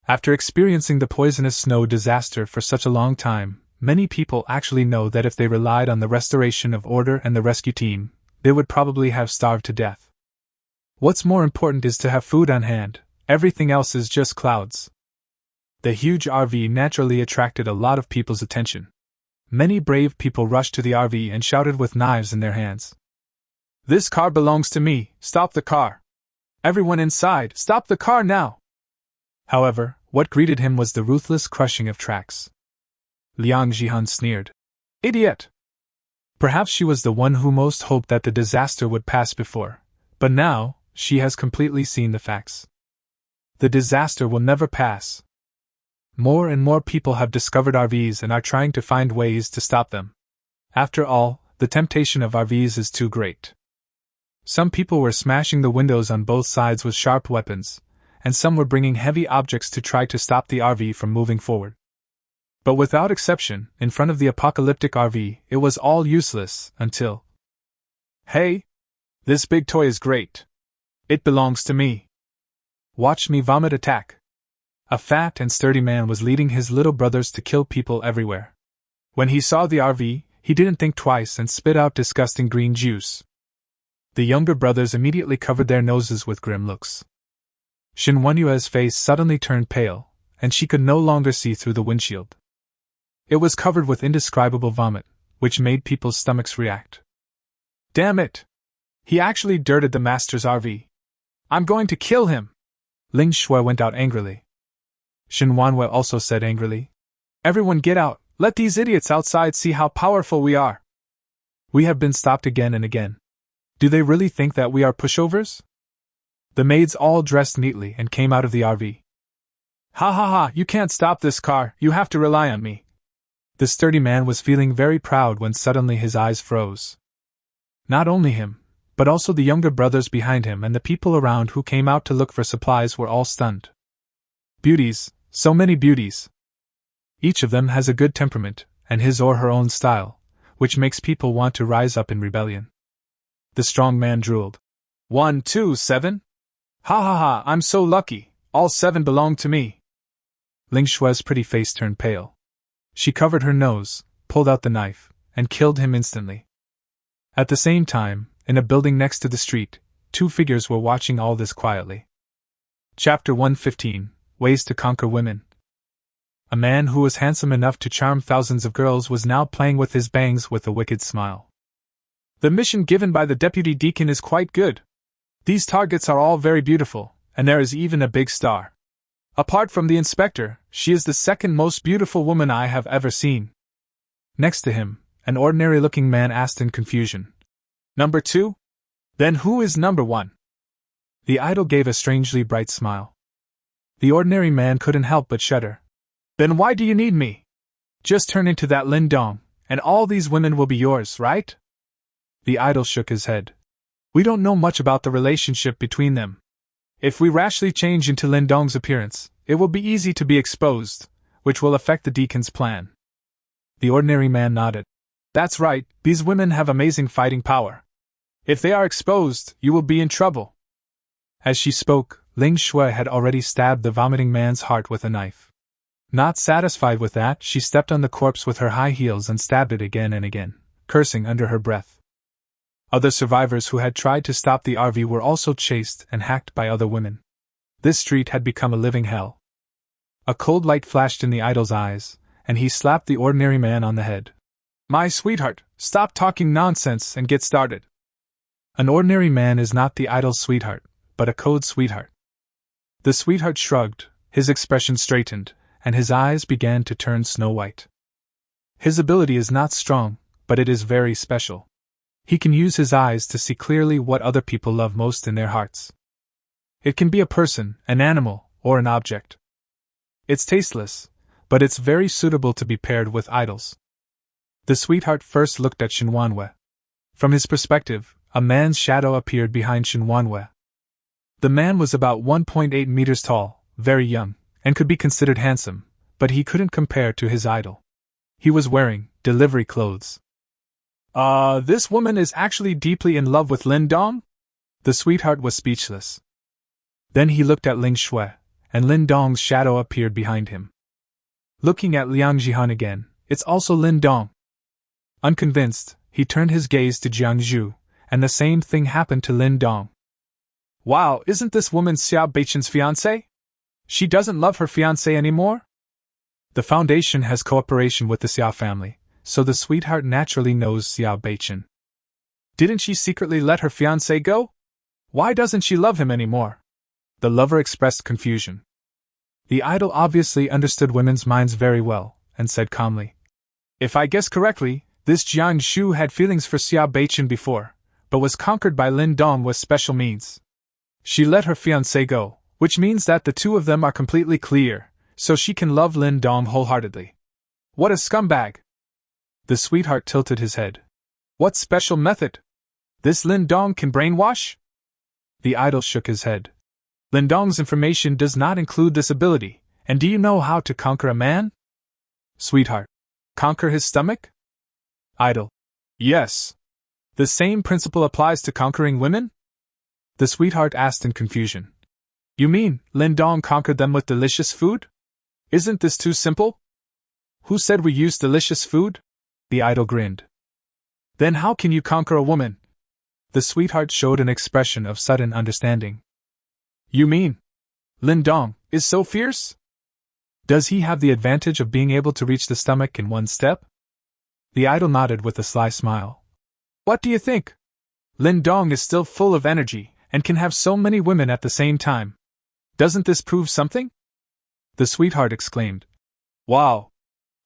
Speaker 1: After experiencing the poisonous snow disaster for such a long time, many people actually know that if they relied on the restoration of order and the rescue team, they would probably have starved to death. What's more important is to have food on hand, everything else is just clouds. The huge RV naturally attracted a lot of people's attention. Many brave people rushed to the RV and shouted with knives in their hands. This car belongs to me, stop the car. Everyone inside, stop the car now! However, what greeted him was the ruthless crushing of tracks. Liang Jihan sneered. Idiot! Perhaps she was the one who most hoped that the disaster would pass before, but now, she has completely seen the facts. The disaster will never pass. More and more people have discovered RVs and are trying to find ways to stop them. After all, the temptation of RVs is too great. Some people were smashing the windows on both sides with sharp weapons, and some were bringing heavy objects to try to stop the RV from moving forward. But without exception, in front of the apocalyptic RV, it was all useless, until... Hey! This big toy is great. It belongs to me. Watch me vomit attack. A fat and sturdy man was leading his little brothers to kill people everywhere. When he saw the RV, he didn't think twice and spit out disgusting green juice. The younger brothers immediately covered their noses with grim looks. Shinuan's face suddenly turned pale, and she could no longer see through the windshield. It was covered with indescribable vomit, which made people's stomachs react. Damn it! He actually dirted the master's RV. I'm going to kill him! Lingua went out angrily. Shinuan also said angrily, Everyone get out, let these idiots outside see how powerful we are. We have been stopped again and again. Do they really think that we are pushovers? The maids all dressed neatly and came out of the RV. Ha ha ha, you can't stop this car, you have to rely on me. The sturdy man was feeling very proud when suddenly his eyes froze. Not only him, but also the younger brothers behind him and the people around who came out to look for supplies were all stunned. Beauties, so many beauties. Each of them has a good temperament, and his or her own style, which makes people want to rise up in rebellion. The strong man drooled. 1, 2, 7? Ha ha ha, I'm so lucky, all 7 belong to me. Lingua's pretty face turned pale. She covered her nose, pulled out the knife, and killed him instantly. At the same time, in a building next to the street, 2 figures were watching all this quietly. Chapter 115, Ways to Conquer Women. A man who was handsome enough to charm thousands of girls was now playing with his bangs with a wicked smile. The mission given by the deputy deacon is quite good. These targets are all very beautiful, and there is even a big star. Apart from the inspector, she is the second most beautiful woman I have ever seen. Next to him, an ordinary-looking man asked in confusion. Number 2? Then who is number 1? The idol gave a strangely bright smile. The ordinary man couldn't help but shudder. Then why do you need me? Just turn into that Lin Dong, and all these women will be yours, right? The idol shook his head. We don't know much about the relationship between them. If we rashly change into Lin Dong's appearance, it will be easy to be exposed, which will affect the deacon's plan. The ordinary man nodded. That's right, these women have amazing fighting power. If they are exposed, you will be in trouble. As she spoke, Lingua had already stabbed the vomiting man's heart with a knife. Not satisfied with that, she stepped on the corpse with her high heels and stabbed it again and again, cursing under her breath. Other survivors who had tried to stop the RV were also chased and hacked by other women. This street had become a living hell. A cold light flashed in the idol's eyes, and he slapped the ordinary man on the head. My sweetheart, stop talking nonsense and get started. An ordinary man is not the idol's sweetheart, but a code sweetheart. The sweetheart shrugged, his expression straightened, and his eyes began to turn snow white. His ability is not strong, but it is very special. He can use his eyes to see clearly what other people love most in their hearts. It can be a person, an animal, or an object. It's tasteless, but it's very suitable to be paired with idols. The sweetheart first looked at Shinuan. From his perspective, a man's shadow appeared behind Shinuan. The man was about 1.8 meters tall, very young, and could be considered handsome, but he couldn't compare to his idol. He was wearing delivery clothes. This woman is actually deeply in love with Lin Dong? The sweetheart was speechless. Then he looked at Lingua, and Lin Dong's shadow appeared behind him. Looking at Liang Jihan again, it's also Lin Dong. Unconvinced, he turned his gaze to Jiangzhu, and the same thing happened to Lin Dong. Wow, isn't this woman Xiao Beichen's fiancé? She doesn't love her fiancé anymore? The Foundation has cooperation with the Xiao family, so the sweetheart naturally knows Xiao Beichen. Didn't she secretly let her fiancé go? Why doesn't she love him anymore? The lover expressed confusion. The idol obviously understood women's minds very well, and said calmly, If I guess correctly, this Jiangzhu had feelings for Xiao Beichen before, but was conquered by Lin Dong with special means. She let her fiancé go, which means that the two of them are completely clear, so she can love Lin Dong wholeheartedly. What a scumbag! The sweetheart tilted his head. What special method? This Lin Dong can brainwash? The idol shook his head. Lin Dong's information does not include this ability, and do you know how to conquer a man? Sweetheart. Conquer his stomach? Idol. Yes. The same principle applies to conquering women? The sweetheart asked in confusion. You mean, Lindong conquered them with delicious food? Isn't this too simple? Who said we use delicious food? The idol grinned. Then how can you conquer a woman? The sweetheart showed an expression of sudden understanding. You mean, Lindong is so fierce? Does he have the advantage of being able to reach the stomach in one step? The idol nodded with a sly smile. What do you think? Lindong is still full of energy and can have so many women at the same time. Doesn't this prove something? The sweetheart exclaimed. Wow!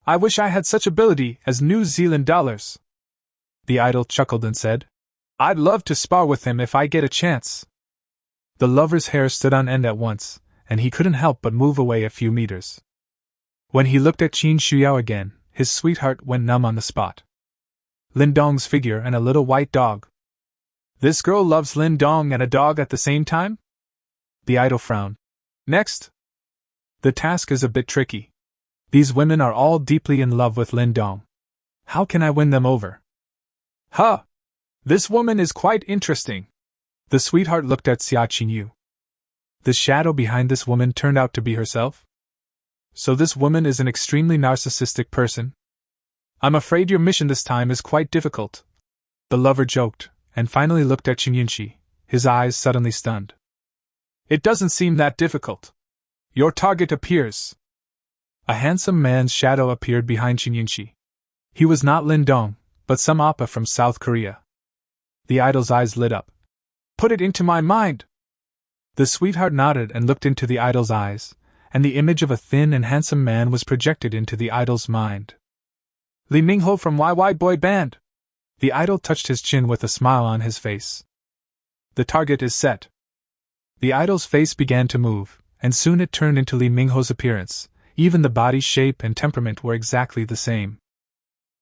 Speaker 1: I wish I had such ability as New Zealand dollars. The idol chuckled and said, I'd love to spar with him if I get a chance. The lover's hair stood on end at once, and he couldn't help but move away a few meters. When he looked at Qin Shuyao again, his sweetheart went numb on the spot. Lindong's figure and a little white dog. This girl loves Lindong and a dog at the same time? The idol frowned. Next. The task is a bit tricky. These women are all deeply in love with Lindong. How can I win them over? Huh! This woman is quite interesting. The sweetheart looked at Xia Qinyu. The shadow behind this woman turned out to be herself? So this woman is an extremely narcissistic person? I'm afraid your mission this time is quite difficult. The lover joked, and finally looked at Qin, his eyes suddenly stunned. It doesn't seem that difficult. Your target appears. A handsome man's shadow appeared behind Qin. He was not Lindong, but some oppa from South Korea. The idol's eyes lit up. Put it into my mind! The sweetheart nodded and looked into the idol's eyes, and the image of a thin and handsome man was projected into the idol's mind. Lee Mingho from YY Boy Band! The idol touched his chin with a smile on his face. The target is set. The idol's face began to move, and soon it turned into Lee Mingho's appearance. Even the body shape and temperament were exactly the same.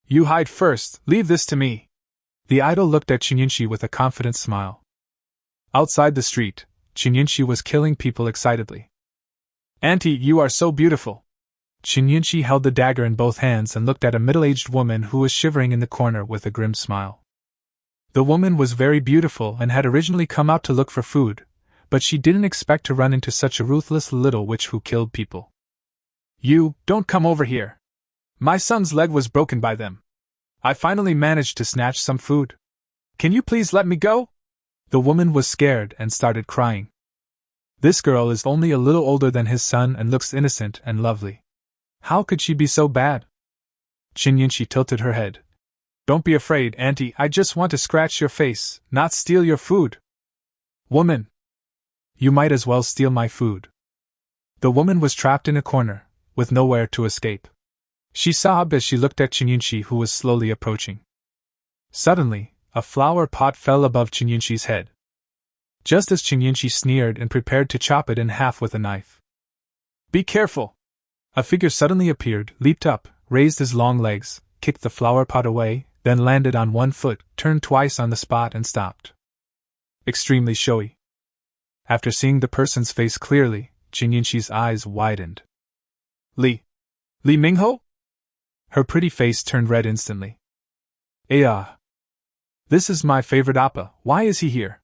Speaker 1: You hide first, leave this to me. The idol looked at Qin with a confident smile. Outside the street, Qin was killing people excitedly. Auntie, you are so beautiful. Qin held the dagger in both hands and looked at a middle-aged woman who was shivering in the corner with a grim smile. The woman was very beautiful and had originally come out to look for food, but she didn't expect to run into such a ruthless little witch who killed people. You, don't come over here. My son's leg was broken by them. I finally managed to snatch some food. Can you please let me go? The woman was scared and started crying. This girl is only a little older than his son and looks innocent and lovely. How could she be so bad? Qin tilted her head. Don't be afraid, Auntie, I just want to scratch your face, not steal your food. Woman! You might as well steal my food. The woman was trapped in a corner, with nowhere to escape. She sobbed as she looked at Qin, who was slowly approaching. Suddenly, a flower pot fell above Qin head. Just as Qin sneered and prepared to chop it in half with a knife. Be careful! A figure suddenly appeared, leaped up, raised his long legs, kicked the flower pot away, then landed on one foot, turned twice on the spot and stopped. Extremely showy. After seeing the person's face clearly, Qin eyes widened. Lee Mingho? Her pretty face turned red instantly. This is my favorite appa, why is he here?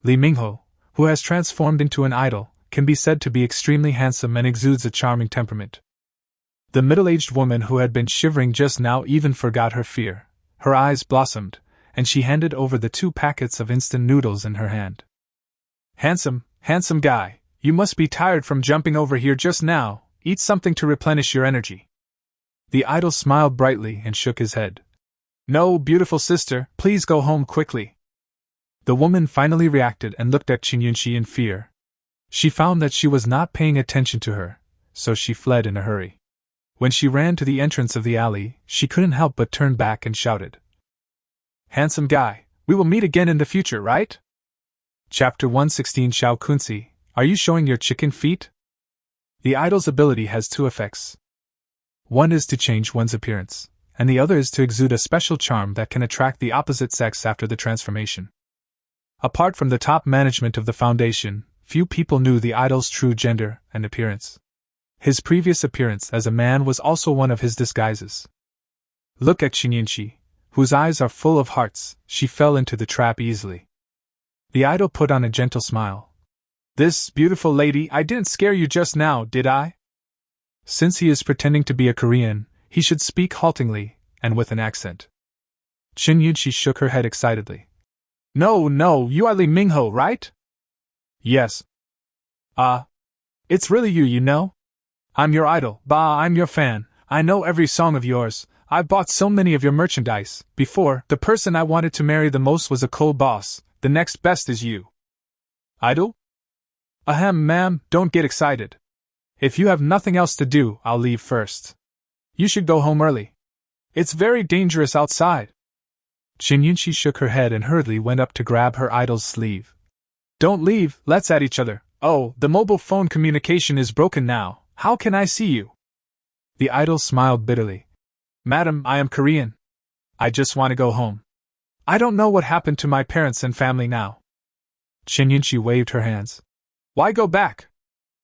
Speaker 1: Lee Mingho, who has transformed into an idol, can be said to be extremely handsome and exudes a charming temperament. The middle-aged woman who had been shivering just now even forgot her fear. Her eyes blossomed, and she handed over the 2 packets of instant noodles in her hand. Handsome guy, you must be tired from jumping over here just now, eat something to replenish your energy. The idol smiled brightly and shook his head. No, beautiful sister, please go home quickly. The woman finally reacted and looked at Qin in fear. She found that she was not paying attention to her, so she fled in a hurry. When she ran to the entrance of the alley, she couldn't help but turn back and shouted. Handsome guy, we will meet again in the future, right? Chapter 116 Xiao Kunzi, are you showing your chicken feet? The idol's ability has 2 effects. One is to change one's appearance, and the other is to exude a special charm that can attract the opposite sex after the transformation. Apart from the top management of the Foundation, few people knew the idol's true gender and appearance. His previous appearance as a man was also one of his disguises. Look at Qin, whose eyes are full of hearts, she fell into the trap easily. The idol put on a gentle smile. This beautiful lady, I didn't scare you just now, did I? Since he is pretending to be a Korean, he should speak haltingly, and with an accent. Chin Yunchi shook her head excitedly. No, you are Lee Mingho, right? Yes. It's really you, you know? I'm your idol, I'm your fan, I know every song of yours, I've bought so many of your merchandise. Before, the person I wanted to marry the most was a coal boss, the next best is you. Idol? Ahem, ma'am, don't get excited. If you have nothing else to do, I'll leave first. You should go home early. It's very dangerous outside. Chin Yunchi shook her head and hurriedly went up to grab her idol's sleeve. Don't leave, let's at each other. Oh, the mobile phone communication is broken now. How can I see you? The idol smiled bitterly. Madam, I am Korean. I just want to go home. I don't know what happened to my parents and family now. Chin Yunchi waved her hands. Why go back?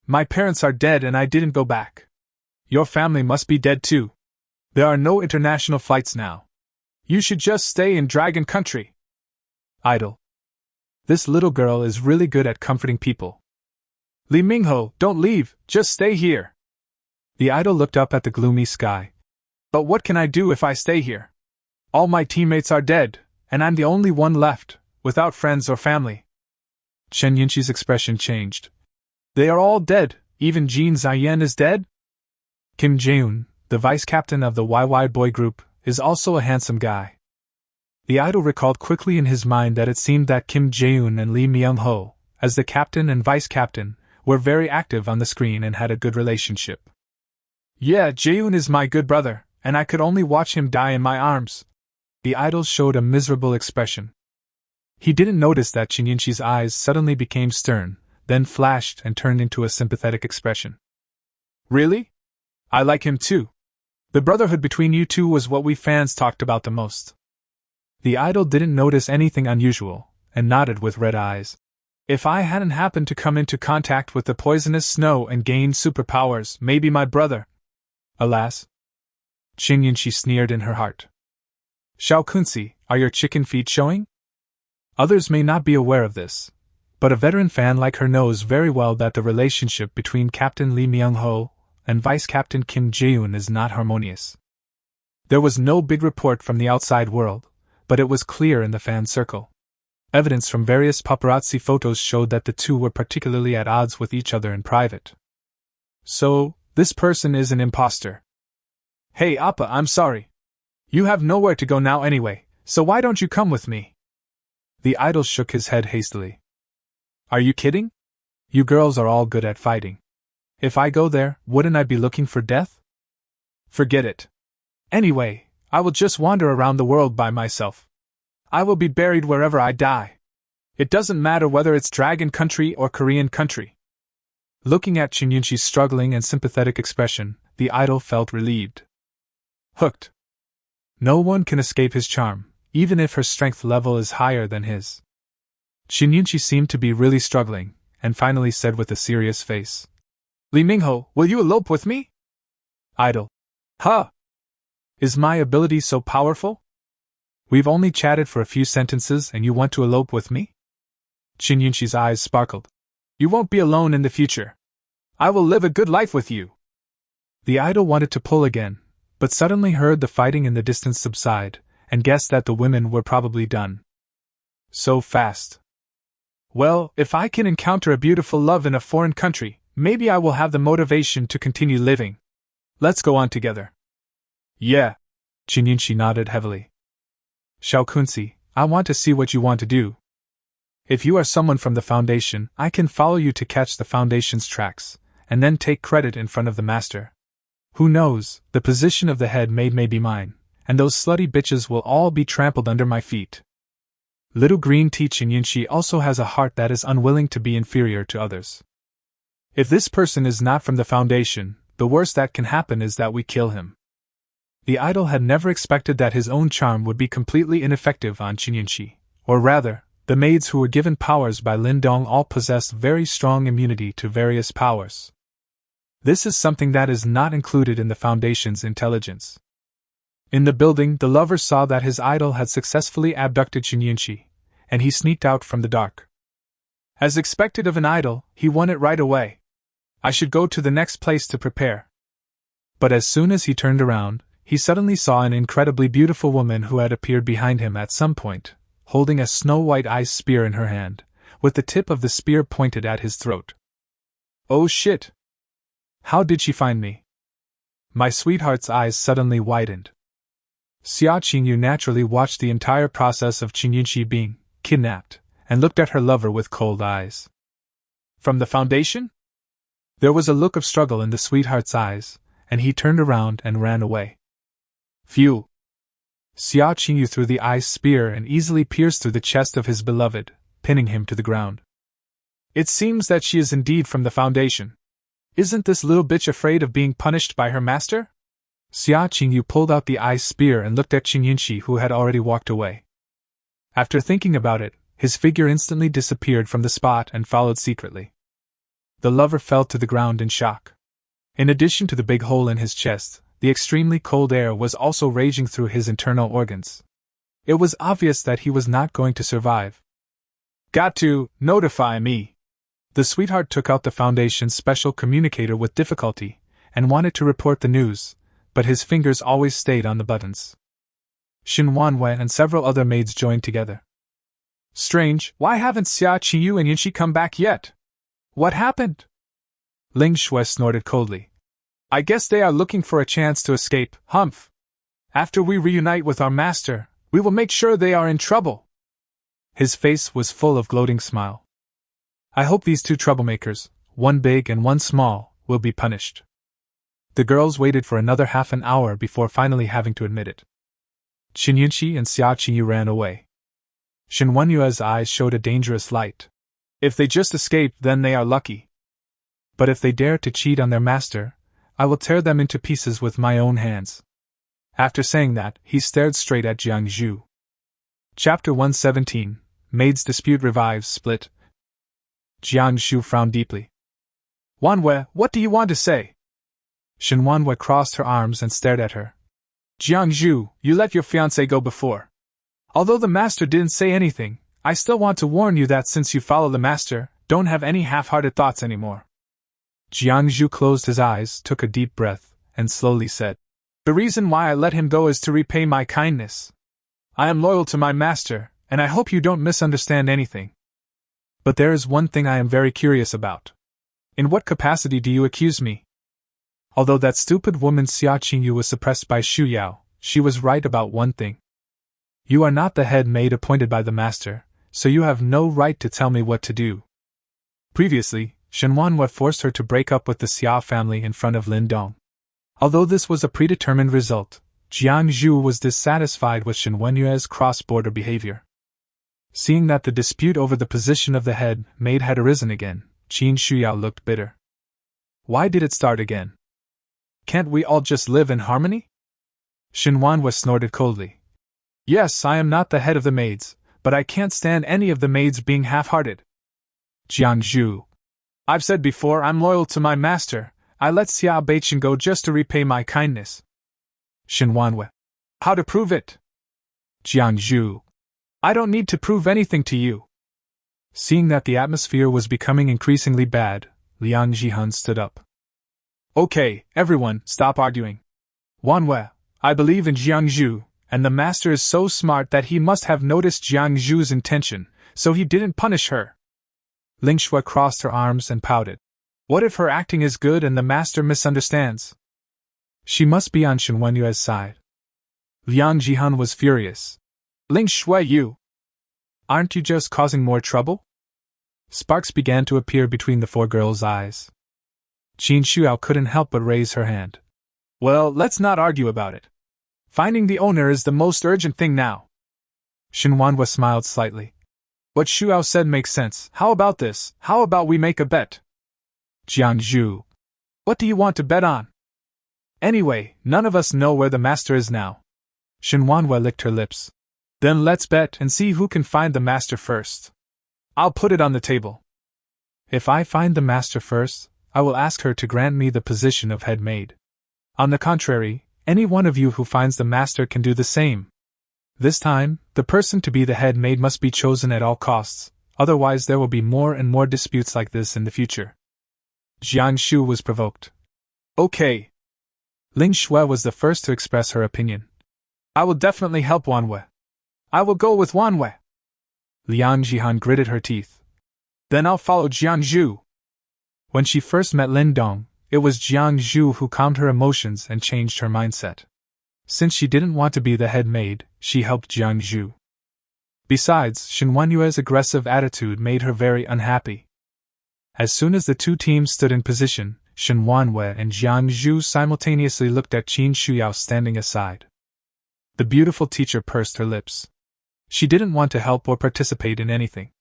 Speaker 1: My parents are dead and I didn't go back. Your family must be dead too. There are no international flights now. You should just stay in Dragon Country. Idol. This little girl is really good at comforting people. Lee Mingho, don't leave, just stay here. The idol looked up at the gloomy sky. But what can I do if I stay here? All my teammates are dead, and I'm the only one left, without friends or family. Chen Yunchi's expression changed. They are all dead, even Jin Ziyan is dead? Kim Jae-un, the vice captain of the YY boy group, is also a handsome guy. The idol recalled quickly in his mind that it seemed that Kim Jae-un and Lee Myung-ho, as the captain and vice captain, were very active on the screen and had a good relationship. Yeah, Jae-un is my good brother, and I could only watch him die in my arms. The idol showed a miserable expression. He didn't notice that Chin Yunchi's eyes suddenly became stern, then flashed and turned into a sympathetic expression. Really? I like him too. The brotherhood between you two was what we fans talked about the most. The idol didn't notice anything unusual, and nodded with red eyes. If I hadn't happened to come into contact with the poisonous snow and gained superpowers, maybe my brother. Alas. Chin Yunchi sneered in her heart. Xiao Kunzi, are your chicken feet showing? Others may not be aware of this, but a veteran fan like her knows very well that the relationship between Captain Lee Myung-ho and Vice Captain Kim Jae-un is not harmonious. There was no big report from the outside world, but it was clear in the fan circle. Evidence from various paparazzi photos showed that the two were particularly at odds with each other in private. So, this person is an imposter. Hey Appa, I'm sorry. You have nowhere to go now anyway, so why don't you come with me? The idol shook his head hastily. Are you kidding? You girls are all good at fighting. If I go there, wouldn't I be looking for death? Forget it. Anyway, I will just wander around the world by myself. I will be buried wherever I die. It doesn't matter whether it's Dragon Country or Korean Country. Looking at Chin Yunchi's struggling and sympathetic expression, the idol felt relieved. Hooked. No one can escape his charm, even if her strength level is higher than his. Chin Yunchi seemed to be really struggling, and finally said with a serious face. Lee Mingho, will you elope with me? Idol. Huh? Is my ability so powerful? We've only chatted for a few sentences and you want to elope with me? Chin Yunchi's eyes sparkled. You won't be alone in the future. I will live a good life with you. The idol wanted to pull again, but suddenly heard the fighting in the distance subside, and guessed that the women were probably done. So fast. Well, if I can encounter a beautiful love in a foreign country, maybe I will have the motivation to continue living. Let's go on together. Yeah. Chin Yunchi nodded heavily. Xiao Kunzi, I want to see what you want to do. If you are someone from the Foundation, I can follow you to catch the Foundation's tracks, and then take credit in front of the Master. Who knows, the position of the head maid may be mine, and those slutty bitches will all be trampled under my feet. Little green tea Chin Yunchi also has a heart that is unwilling to be inferior to others. If this person is not from the Foundation, the worst that can happen is that we kill him. The idol had never expected that his own charm would be completely ineffective on Chin Yunchi, or rather, the maids who were given powers by Lin Dong all possessed very strong immunity to various powers. This is something that is not included in the Foundation's intelligence. In the building, the lover saw that his idol had successfully abducted Shinyunchi, and he sneaked out from the dark. As expected of an idol, he won it right away. I should go to the next place to prepare. But as soon as he turned around, he suddenly saw an incredibly beautiful woman who had appeared behind him at some point, holding a snow-white ice spear in her hand, with the tip of the spear pointed at his throat. Oh shit! How did she find me? My sweetheart's eyes suddenly widened. Xia Qingyu naturally watched the entire process of Qinyunqi being kidnapped, and looked at her lover with cold eyes. From the Foundation? There was a look of struggle in the sweetheart's eyes, and he turned around and ran away. Phew! Xia Qingyu threw the ice spear and easily pierced through the chest of his beloved, pinning him to the ground. It seems that she is indeed from the Foundation. Isn't this little bitch afraid of being punished by her master? Xia Qingyu pulled out the ice spear and looked at Qinyunqi, who had already walked away. After thinking about it, his figure instantly disappeared from the spot and followed secretly. The lover fell to the ground in shock. In addition to the big hole in his chest, the extremely cold air was also raging through his internal organs. It was obvious that he was not going to survive. Got to notify me. The sweetheart took out the Foundation's special communicator with difficulty, and wanted to report the news, but his fingers always stayed on the buttons. Shinuan and several other maids joined together. Strange, why haven't Xia Qingyu and Yinshi come back yet? What happened? Ling Shui snorted coldly. I guess they are looking for a chance to escape, humph. After we reunite with our master, we will make sure they are in trouble. His face was full of gloating smile. I hope these two troublemakers, one big and one small, will be punished. The girls waited for another half an hour before finally having to admit it. Qinyunqi and Xia Qingyu ran away. Shinwenyue's eyes showed a dangerous light. If they just escape, then they are lucky. But if they dare to cheat on their master, I will tear them into pieces with my own hands. After saying that, he stared straight at Jiang Zhu. Chapter 117, Maid's Dispute Revives Split. Jiang Zhu frowned deeply. Wanwei, what do you want to say? Shinwanwei crossed her arms and stared at her. Jiang Zhu, you let your fiancé go before. Although the master didn't say anything, I still want to warn you that since you follow the master, don't have any half-hearted thoughts anymore. Jiang Zhu closed his eyes, took a deep breath, and slowly said, The reason why I let him go is to repay my kindness. I am loyal to my master, and I hope you don't misunderstand anything. But there is one thing I am very curious about. In what capacity do you accuse me? Although that stupid woman Xia Qingyu was suppressed by Xu Yao, she was right about one thing. You are not the head maid appointed by the master, so you have no right to tell me what to do. Previously, Shinuan forced her to break up with the Xia family in front of Lin Dong. Although this was a predetermined result, Jiang Zhu was dissatisfied with Shinwenyue's cross-border behavior. Seeing that the dispute over the position of the head maid had arisen again, Qin Shuyao looked bitter. Why did it start again? Can't we all just live in harmony? Shinuan snorted coldly. Yes, I am not the head of the maids, but I can't stand any of the maids being half-hearted. Jiang Zhu. I've said before I'm loyal to my master. I let Xia Beichen go just to repay my kindness. Shinuan. How to prove it? Jiang Zhu. I don't need to prove anything to you. Seeing that the atmosphere was becoming increasingly bad, Liang Zhihan stood up. Okay, everyone, stop arguing. Wanwei, I believe in Jiang Zhu, and the master is so smart that he must have noticed Jiang Zhu's intention, so he didn't punish her. Ling Shui crossed her arms and pouted. What if her acting is good and the master misunderstands? She must be on Shinwenyue's side. Liang Zhihan was furious. Ling Shui, you! Aren't you just causing more trouble? Sparks began to appear between the four girls' eyes. Qin Shuao couldn't help but raise her hand. Well, let's not argue about it. Finding the owner is the most urgent thing now. Shinuan smiled slightly. What Shuao said makes sense. How about this? How about we make a bet? Jiang Zhu. What do you want to bet on? Anyway, none of us know where the master is now. Shinuan licked her lips. Then let's bet and see who can find the master first. I'll put it on the table. If I find the master first, I will ask her to grant me the position of head maid. On the contrary, any one of you who finds the master can do the same. This time, the person to be the head maid must be chosen at all costs, otherwise there will be more and more disputes like this in the future. Jiang Shu was provoked. Okay. Ling Shui was the first to express her opinion. I will definitely help Wanwei. I will go with Wanwei. Liang Jihan gritted her teeth. Then I'll follow Jiang Zhu. When she first met Lindong, it was Jiang Zhu who calmed her emotions and changed her mindset. Since she didn't want to be the head maid, she helped Jiang Zhu. Besides, Shinuan's aggressive attitude made her very unhappy. As soon as the two teams stood in position, Shinuan and Jiang Zhu simultaneously looked at Qin Shuyao standing aside. The beautiful teacher pursed her lips. She didn't want to help or participate in anything.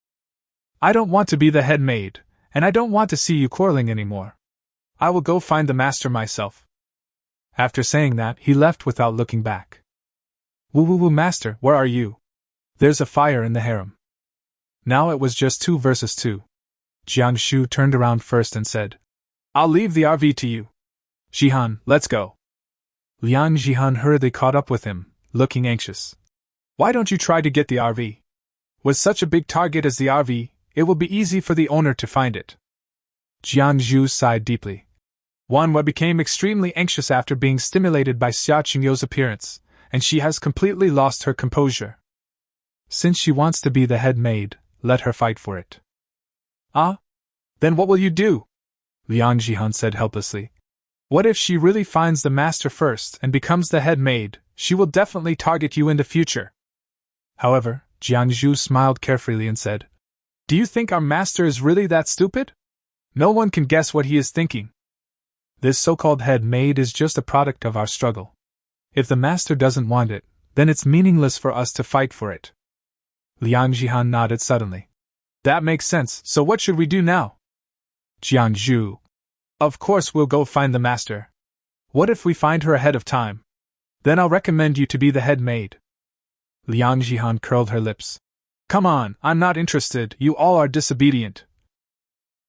Speaker 1: I don't want to be the head maid, and I don't want to see you quarreling anymore. I will go find the master myself. After saying that, he left without looking back. Woo master, where are you? There's a fire in the harem. Now it was just 2 versus 2. Jiang Shu turned around first and said, I'll leave the RV to you. Jihan, let's go. Liang Jihan hurriedly caught up with him, looking anxious. Why don't you try to get the RV? With such a big target as the RV, it will be easy for the owner to find it. Jiang Zhu sighed deeply. Wanwei became extremely anxious after being stimulated by Xia Qingyo's appearance, and she has completely lost her composure. Since she wants to be the head maid, let her fight for it. Ah? Then what will you do? Liang Jihan said helplessly. What if she really finds the master first and becomes the head maid? She will definitely target you in the future. However, Jiang Zhu smiled carefree and said, Do you think our master is really that stupid? No one can guess what he is thinking. This so-called head maid is just a product of our struggle. If the master doesn't want it, then it's meaningless for us to fight for it. Liang Jihan nodded suddenly. That makes sense, so what should we do now? Jiang Zhu. Of course we'll go find the master. What if we find her ahead of time? Then I'll recommend you to be the head maid. Liang Jihan curled her lips. Come on, I'm not interested, you all are disobedient.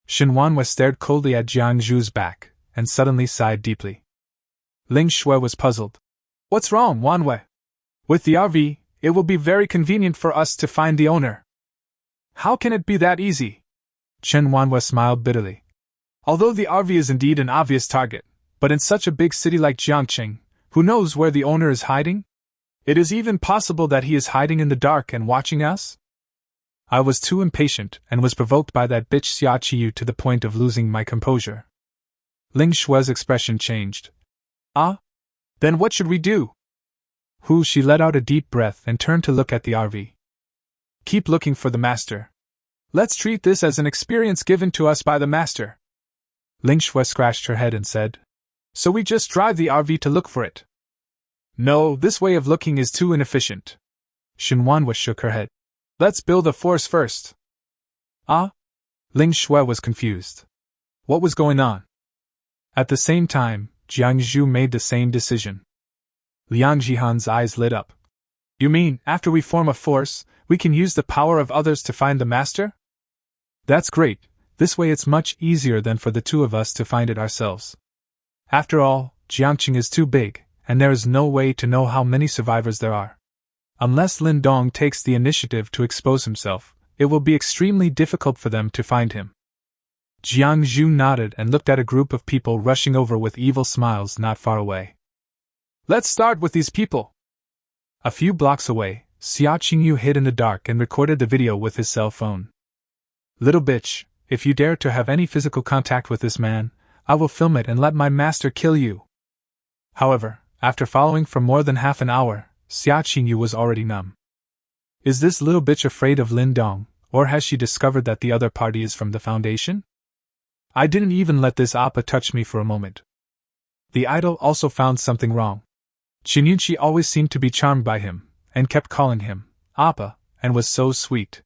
Speaker 1: Shinuan stared coldly at Jiang Zhu's back, and suddenly sighed deeply. Ling Shui was puzzled. What's wrong, Wanwei? With the RV, it will be very convenient for us to find the owner. How can it be that easy? Chen Wanwei smiled bitterly. Although the RV is indeed an obvious target, but in such a big city like Jiangqing, who knows where the owner is hiding? It is even possible that he is hiding in the dark and watching us? I was too impatient and was provoked by that bitch Xia Qiyu to the point of losing my composure. Ling Shui's expression changed. Ah? Then what should we do? She let out a deep breath and turned to look at the RV. Keep looking for the master. Let's treat this as an experience given to us by the master. Ling Shui scratched her head and said, So we just drive the RV to look for it? No, this way of looking is too inefficient. Shinuan shook her head. Let's build a force first. Ah? Ling Shui was confused. What was going on? At the same time, Jiang Zhu made the same decision. Liang Jihan's eyes lit up. You mean, after we form a force, we can use the power of others to find the master? That's great, this way it's much easier than for the two of us to find it ourselves. After all, Jiangqing is too big, and there is no way to know how many survivors there are. Unless Lin Dong takes the initiative to expose himself, it will be extremely difficult for them to find him. Jiang Zhu nodded and looked at a group of people rushing over with evil smiles not far away. Let's start with these people. A few blocks away, Xia Qingyu hid in the dark and recorded the video with his cell phone. Little bitch, if you dare to have any physical contact with this man, I will film it and let my master kill you. However, after following for more than half an hour, Xia Qingyu was already numb. Is this little bitch afraid of Lindong, or has she discovered that the other party is from the Foundation? I didn't even let this Appa touch me for a moment. The idol also found something wrong. Qinyunqi always seemed to be charmed by him, and kept calling him Appa, and was so sweet.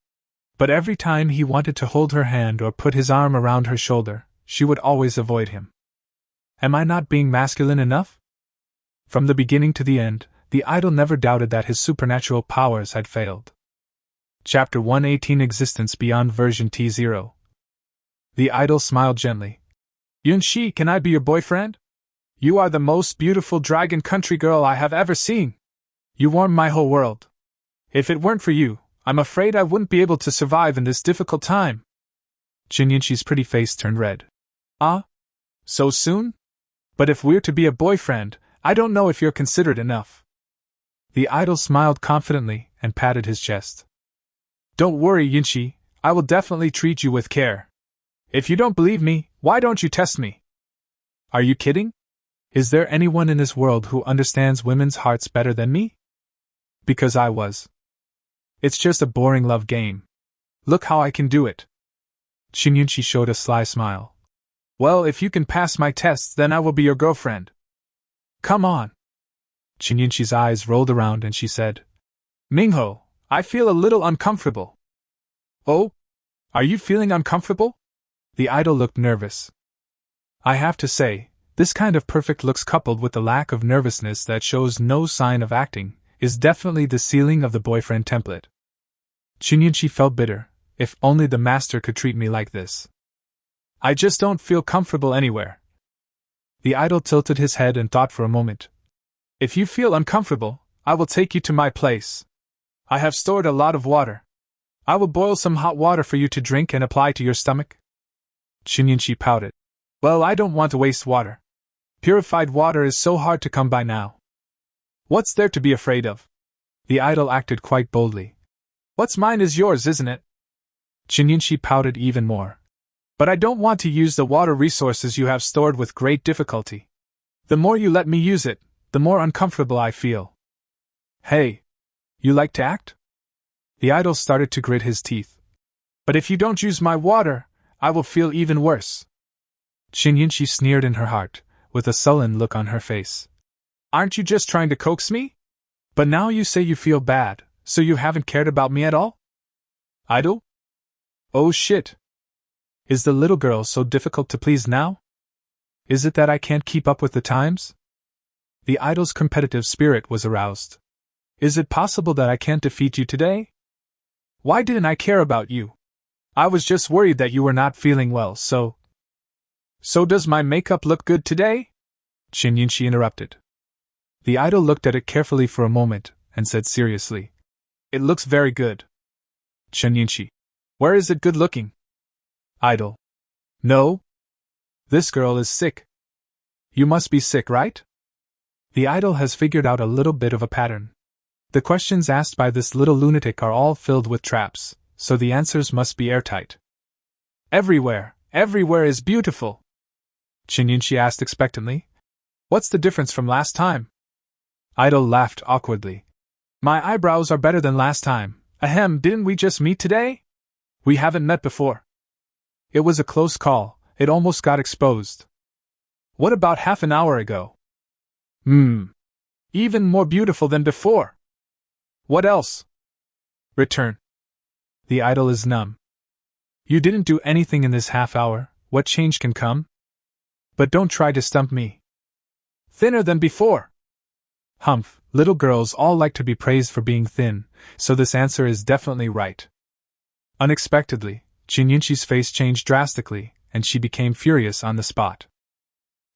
Speaker 1: But every time he wanted to hold her hand or put his arm around her shoulder, she would always avoid him. Am I not being masculine enough? From the beginning to the end, the idol never doubted that his supernatural powers had failed. Chapter 118 Existence Beyond Version T0. The idol smiled gently. Yunxi, can I be your boyfriend? You are the most beautiful dragon country girl I have ever seen. You warm my whole world. If it weren't for you, I'm afraid I wouldn't be able to survive in this difficult time. Chinyinshi's pretty face turned red. Ah? So soon? But if we're to be a boyfriend, I don't know if you're considerate enough. The idol smiled confidently and patted his chest. Don't worry, Yinshi, I will definitely treat you with care. If you don't believe me, why don't you test me? Are you kidding? Is there anyone in this world who understands women's hearts better than me? Because I was. It's just a boring love game. Look how I can do it. Shinyunshi showed a sly smile. Well, if you can pass my tests, then I will be your girlfriend. Come on. Shinyunshi's eyes rolled around and she said, Mingho, I feel a little uncomfortable. Oh? Are you feeling uncomfortable? The idol looked nervous. I have to say, this kind of perfect looks coupled with the lack of nervousness that shows no sign of acting, is definitely the ceiling of the boyfriend template. Shinyunshi felt bitter. If only the master could treat me like this. I just don't feel comfortable anywhere. The idol tilted his head and thought for a moment. If you feel uncomfortable, I will take you to my place. I have stored a lot of water. I will boil some hot water for you to drink and apply to your stomach. Shinyunshi pouted. Well, I don't want to waste water. Purified water is so hard to come by now. What's there to be afraid of? The idol acted quite boldly. What's mine is yours, isn't it? Shinyunshi pouted even more. But I don't want to use the water resources you have stored with great difficulty. The more you let me use it, the more uncomfortable I feel. Hey! You like to act? The idol started to grit his teeth. But if you don't use my water, I will feel even worse. Shinyunshi sneered in her heart, with a sullen look on her face. Aren't you just trying to coax me? But now you say you feel bad, so you haven't cared about me at all? Idol? Oh shit! Is the little girl so difficult to please now? Is it that I can't keep up with the times? The idol's competitive spirit was aroused. Is it possible that I can't defeat you today? Why didn't I care about you? I was just worried that you were not feeling well, so... So does my makeup look good today? Shinyunshi interrupted. The idol looked at it carefully for a moment, and said seriously. It looks very good. Shinyunshi. Where is it good looking? Idol. No? This girl is sick. You must be sick, right? The idol has figured out a little bit of a pattern. The questions asked by this little lunatic are all filled with traps, so the answers must be airtight. Everywhere is beautiful. Shinyunshi asked expectantly. What's the difference from last time? Idol laughed awkwardly. My eyebrows are better than last time. Ahem, didn't we just meet today? We haven't met before. It was a close call, it almost got exposed. What about half an hour ago? Even more beautiful than before. What else? Return. The idol is numb. You didn't do anything in this half hour, what change can come? But don't try to stump me. Thinner than before. Humph, little girls all like to be praised for being thin, so this answer is definitely right. Unexpectedly, Shinyunshi's face changed drastically, and she became furious on the spot.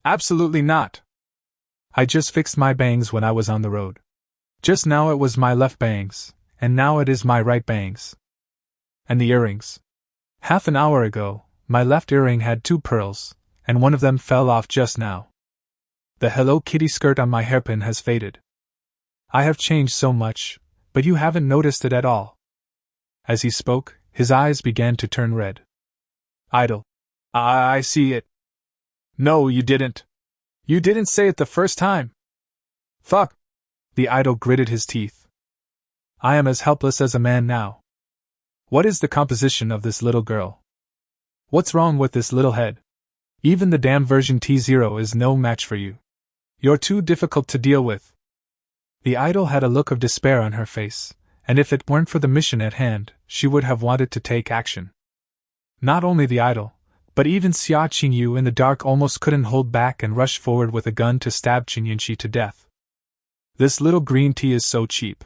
Speaker 1: Absolutely not. I just fixed my bangs when I was on the road. Just now it was my left bangs, and now it is my right bangs. And the earrings. Half an hour ago, my left earring had 2 pearls, and one of them fell off just now. The Hello Kitty skirt on my hairpin has faded. I have changed so much, but you haven't noticed it at all. As he spoke, his eyes began to turn red. Idol. I see it. No, you didn't. You didn't say it the first time. Fuck. The idol gritted his teeth. I am as helpless as a man now. What is the composition of this little girl? What's wrong with this little head? Even the damn version T0 is no match for you. You're too difficult to deal with. The idol had a look of despair on her face, and if it weren't for the mission at hand, she would have wanted to take action. Not only the idol, but even Xia Qingyu in the dark almost couldn't hold back and rushed forward with a gun to stab Shinyunshi to death. This little green tea is so cheap.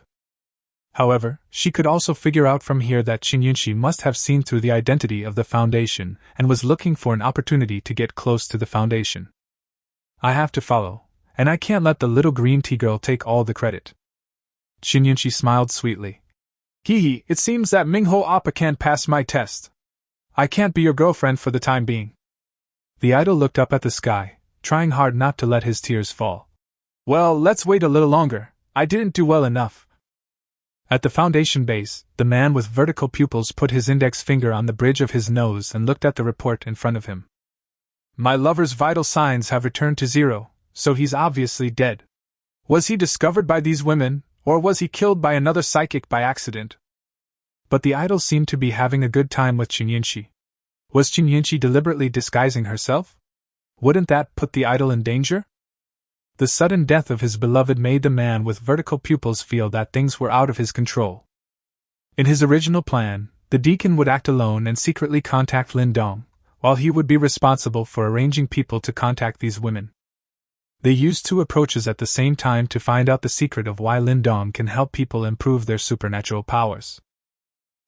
Speaker 1: However, she could also figure out from here that Shinyunshi must have seen through the identity of the Foundation and was looking for an opportunity to get close to the Foundation. I have to follow, and I can't let the little green tea girl take all the credit. Shinyunchi smiled sweetly. Hee hee, it seems that Mingho Appa can't pass my test. I can't be your girlfriend for the time being. The idol looked up at the sky, trying hard not to let his tears fall. Well, let's wait a little longer. I didn't do well enough. At the foundation base, the man with vertical pupils put his index finger on the bridge of his nose and looked at the report in front of him. My lover's vital signs have returned to 0, so he's obviously dead. Was he discovered by these women, or was he killed by another psychic by accident? But the idol seemed to be having a good time with Shinyunchi. Was Shinyunchi deliberately disguising herself? Wouldn't that put the idol in danger? The sudden death of his beloved made the man with vertical pupils feel that things were out of his control. In his original plan, the deacon would act alone and secretly contact Lin Dong, while he would be responsible for arranging people to contact these women. They used 2 approaches at the same time to find out the secret of why Lindong can help people improve their supernatural powers.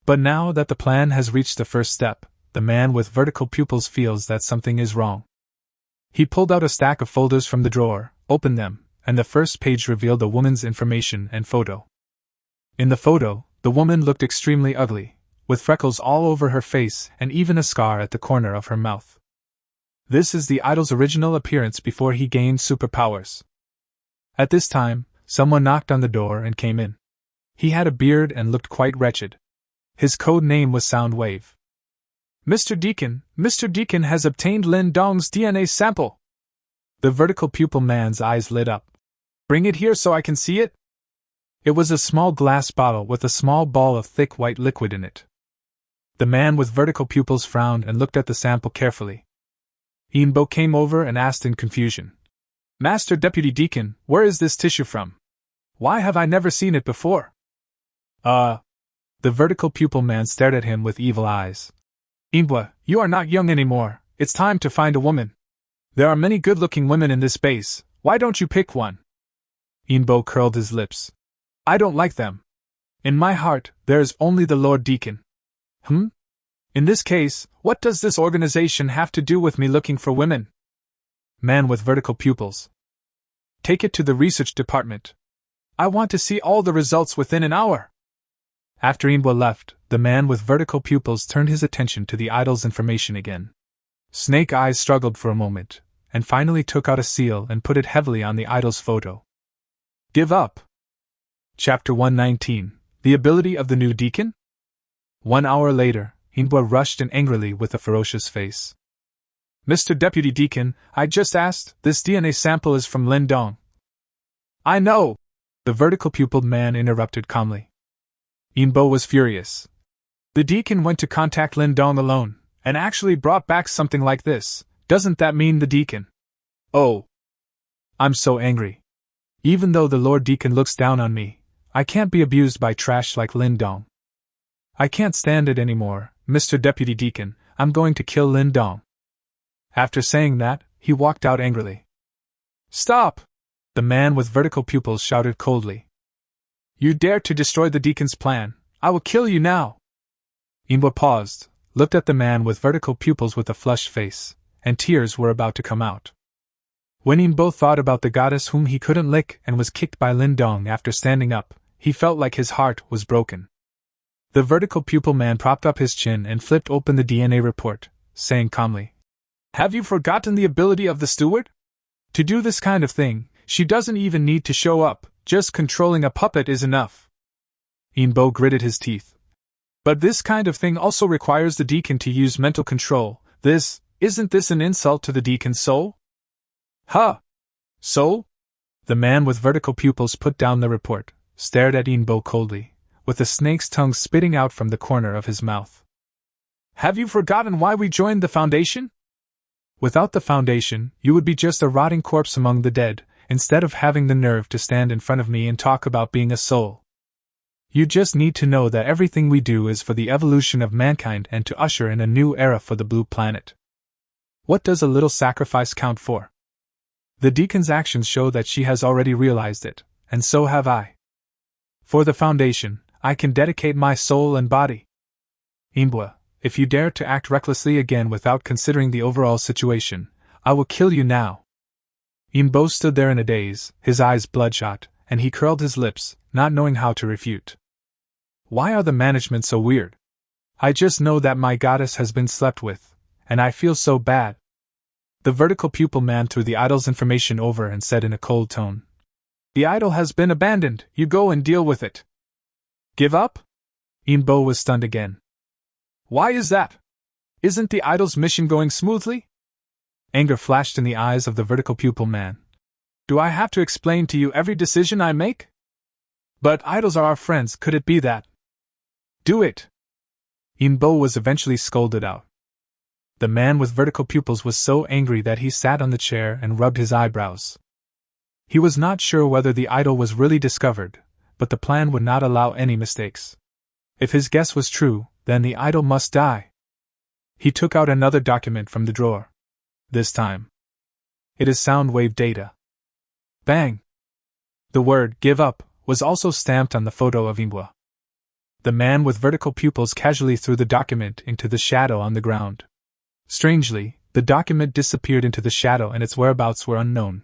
Speaker 1: But now that the plan has reached the first step, the man with vertical pupils feels that something is wrong. He pulled out a stack of folders from the drawer, opened them, and the first page revealed a woman's information and photo. In the photo, the woman looked extremely ugly, with freckles all over her face and even a scar at the corner of her mouth. This is the idol's original appearance before he gained superpowers. At this time, someone knocked on the door and came in. He had a beard and looked quite wretched. His code name was Soundwave. Mr. Deacon has obtained Lin Dong's DNA sample. The vertical pupil man's eyes lit up. Bring it here so I can see it? It was a small glass bottle with a small ball of thick white liquid in it. The man with vertical pupils frowned and looked at the sample carefully. Inbo came over and asked in confusion. Master Deputy Deacon, where is this tissue from? Why have I never seen it before? The vertical pupil man stared at him with evil eyes. Inbo, you are not young anymore, it's time to find a woman. There are many good-looking women in this base, why don't you pick one? Inbo curled his lips. I don't like them. In my heart, there is only the Lord Deacon. In this case, what does this organization have to do with me looking for women? Man with vertical pupils. Take it to the research department. I want to see all the results within an hour. After Inbo left, the man with vertical pupils turned his attention to the idol's information again. Snake Eyes struggled for a moment, and finally took out a seal and put it heavily on the idol's photo. Give up. Chapter 119, The Ability of the New Deacon? 1 hour later, Inbo rushed in angrily with a ferocious face. Mr. Deputy Deacon, I just asked, this DNA sample is from Lin Dong. I know! The vertical pupiled man interrupted calmly. Inbo was furious. The deacon went to contact Lin Dong alone, and actually brought back something like this. Doesn't that mean the deacon? Oh! I'm so angry. Even though the Lord Deacon looks down on me, I can't be abused by trash like Lin Dong. I can't stand it anymore, Mr. Deputy Deacon, I'm going to kill Lin Dong. After saying that, he walked out angrily. Stop! The man with vertical pupils shouted coldly. You dare to destroy the deacon's plan, I will kill you now! Inbo paused, looked at the man with vertical pupils with a flushed face, and tears were about to come out. When Inbo thought about the goddess whom he couldn't lick and was kicked by Lin Dong after standing up, he felt like his heart was broken. The vertical pupil man propped up his chin and flipped open the DNA report, saying calmly, Have you forgotten the ability of the steward? To do this kind of thing, she doesn't even need to show up, just controlling a puppet is enough. Inbo gritted his teeth. But this kind of thing also requires the deacon to use mental control. Isn't this an insult to the deacon's soul? Huh? Soul? The man with vertical pupils put down the report, stared at Inbo coldly, with a snake's tongue spitting out from the corner of his mouth. Have you forgotten why we joined the Foundation? Without the Foundation, you would be just a rotting corpse among the dead, instead of having the nerve to stand in front of me and talk about being a soul. You just need to know that everything we do is for the evolution of mankind and to usher in a new era for the blue planet. What does a little sacrifice count for? The deacon's actions show that she has already realized it, and so have I. For the Foundation, I can dedicate my soul and body. Inbo, if you dare to act recklessly again without considering the overall situation, I will kill you now. Imbo stood there in a daze, his eyes bloodshot, and he curled his lips, not knowing how to refute. Why are the management so weird? I just know that my goddess has been slept with, and I feel so bad. The vertical pupil man threw the idol's information over and said in a cold tone. The idol has been abandoned, you go and deal with it. Give up? Imbo was stunned again. Why is that? Isn't the idol's mission going smoothly? Anger flashed in the eyes of the vertical pupil man. Do I have to explain to you every decision I make? But idols are our friends, could it be that? Do it! Imbo was eventually scolded out. The man with vertical pupils was so angry that he sat on the chair and rubbed his eyebrows. He was not sure whether the idol was really discovered, but the plan would not allow any mistakes. If his guess was true, then the idol must die. He took out another document from the drawer. This time, it is sound wave data. Bang! The word, give up, was also stamped on the photo of Lingua. The man with vertical pupils casually threw the document into the shadow on the ground. Strangely, the document disappeared into the shadow and its whereabouts were unknown.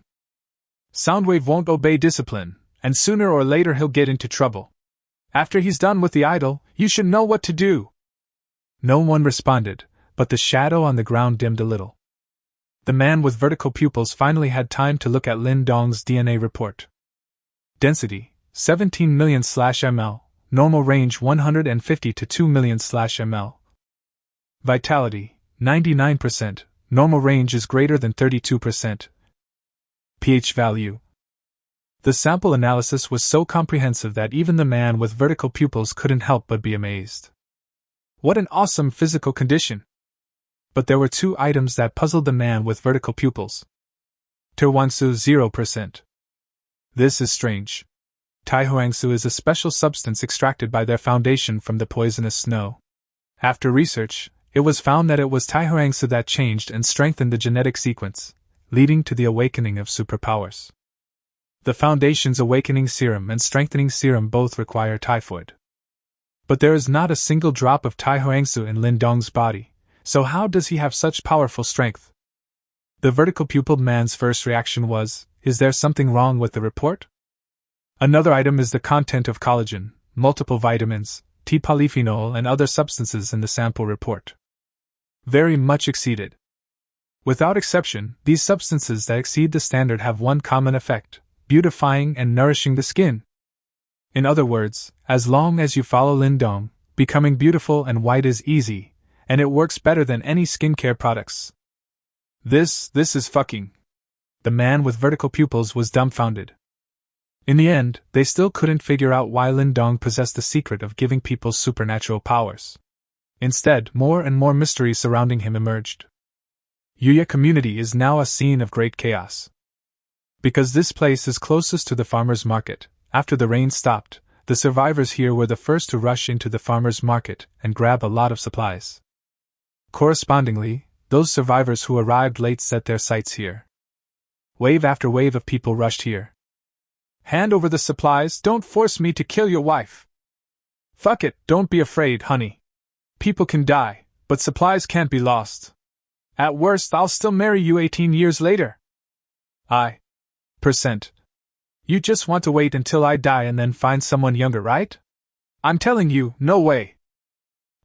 Speaker 1: Soundwave won't obey discipline, and sooner or later he'll get into trouble. After he's done with the idol, you should know what to do. No one responded, but the shadow on the ground dimmed a little. The man with vertical pupils finally had time to look at Lin Dong's DNA report. Density, 17 million/ml, normal range 150 to 2 million/ml. Vitality, 99%, normal range is greater than 32%. pH value. The sample analysis was so comprehensive that even the man with vertical pupils couldn't help but be amazed. What an awesome physical condition! But there were two items that puzzled the man with vertical pupils. Terwansu 0%. This is strange. Taihuangsu is a special substance extracted by their foundation from the poisonous snow. After research, it was found that it was Taihuangsu that changed and strengthened the genetic sequence, leading to the awakening of superpowers. The Foundation's awakening serum and strengthening serum both require typhoid. But there is not a single drop of Taihuangsu in Lindong's body. So how does he have such powerful strength? The vertical pupiled man's first reaction was, is there something wrong with the report? Another item is the content of collagen, multiple vitamins, T-polyphenol and other substances in the sample report. Very much exceeded. Without exception, these substances that exceed the standard have one common effect, beautifying and nourishing the skin. In other words, as long as you follow Lindong, becoming beautiful and white is easy. And it works better than any skincare products. This is fucking. The man with vertical pupils was dumbfounded. In the end, they still couldn't figure out why Lindong possessed the secret of giving people supernatural powers. Instead, more and more mysteries surrounding him emerged. Yuya community is now a scene of great chaos. Because this place is closest to the farmer's market, after the rain stopped, the survivors here were the first to rush into the farmer's market and grab a lot of supplies. Correspondingly, those survivors who arrived late set their sights here. Wave after wave of people rushed here. Hand over the supplies, don't force me to kill your wife. Fuck it, don't be afraid, honey. People can die, but supplies can't be lost. At worst, I'll still marry you 18 years later. %. You just want to wait until I die and then find someone younger, right? I'm telling you, no way.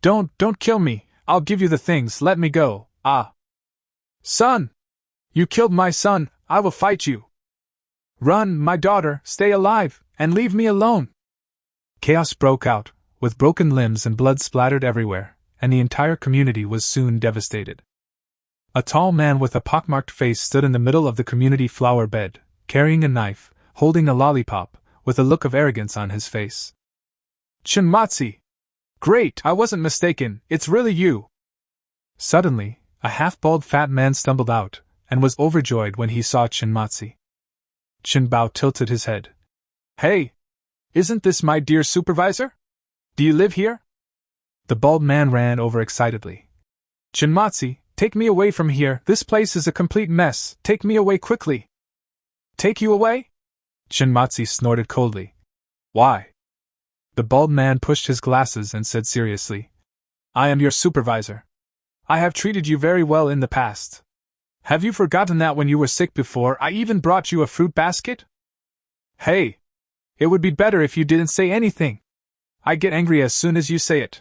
Speaker 1: Don't kill me. I'll give you the things, let me go, Son! You killed my son, I will fight you. Run, my daughter, stay alive, and leave me alone. Chaos broke out, with broken limbs and blood splattered everywhere, and the entire community was soon devastated. A tall man with a pockmarked face stood in the middle of the community flower bed, carrying a knife, holding a lollipop, with a look of arrogance on his face. Chunmatsi! Great, I wasn't mistaken, it's really you. Suddenly, a half-bald fat man stumbled out, and was overjoyed when he saw Chunmatsi. Chunbao tilted his head. Hey! Isn't this my dear supervisor? Do you live here? The bald man ran over excitedly. Chunmatsi, take me away from here, this place is a complete mess, take me away quickly. Take you away? Chunmatsi snorted coldly. Why? The bald man pushed his glasses and said seriously, I am your supervisor. I have treated you very well in the past. Have you forgotten that when you were sick before I even brought you a fruit basket? Hey! It would be better if you didn't say anything. I get angry as soon as you say it.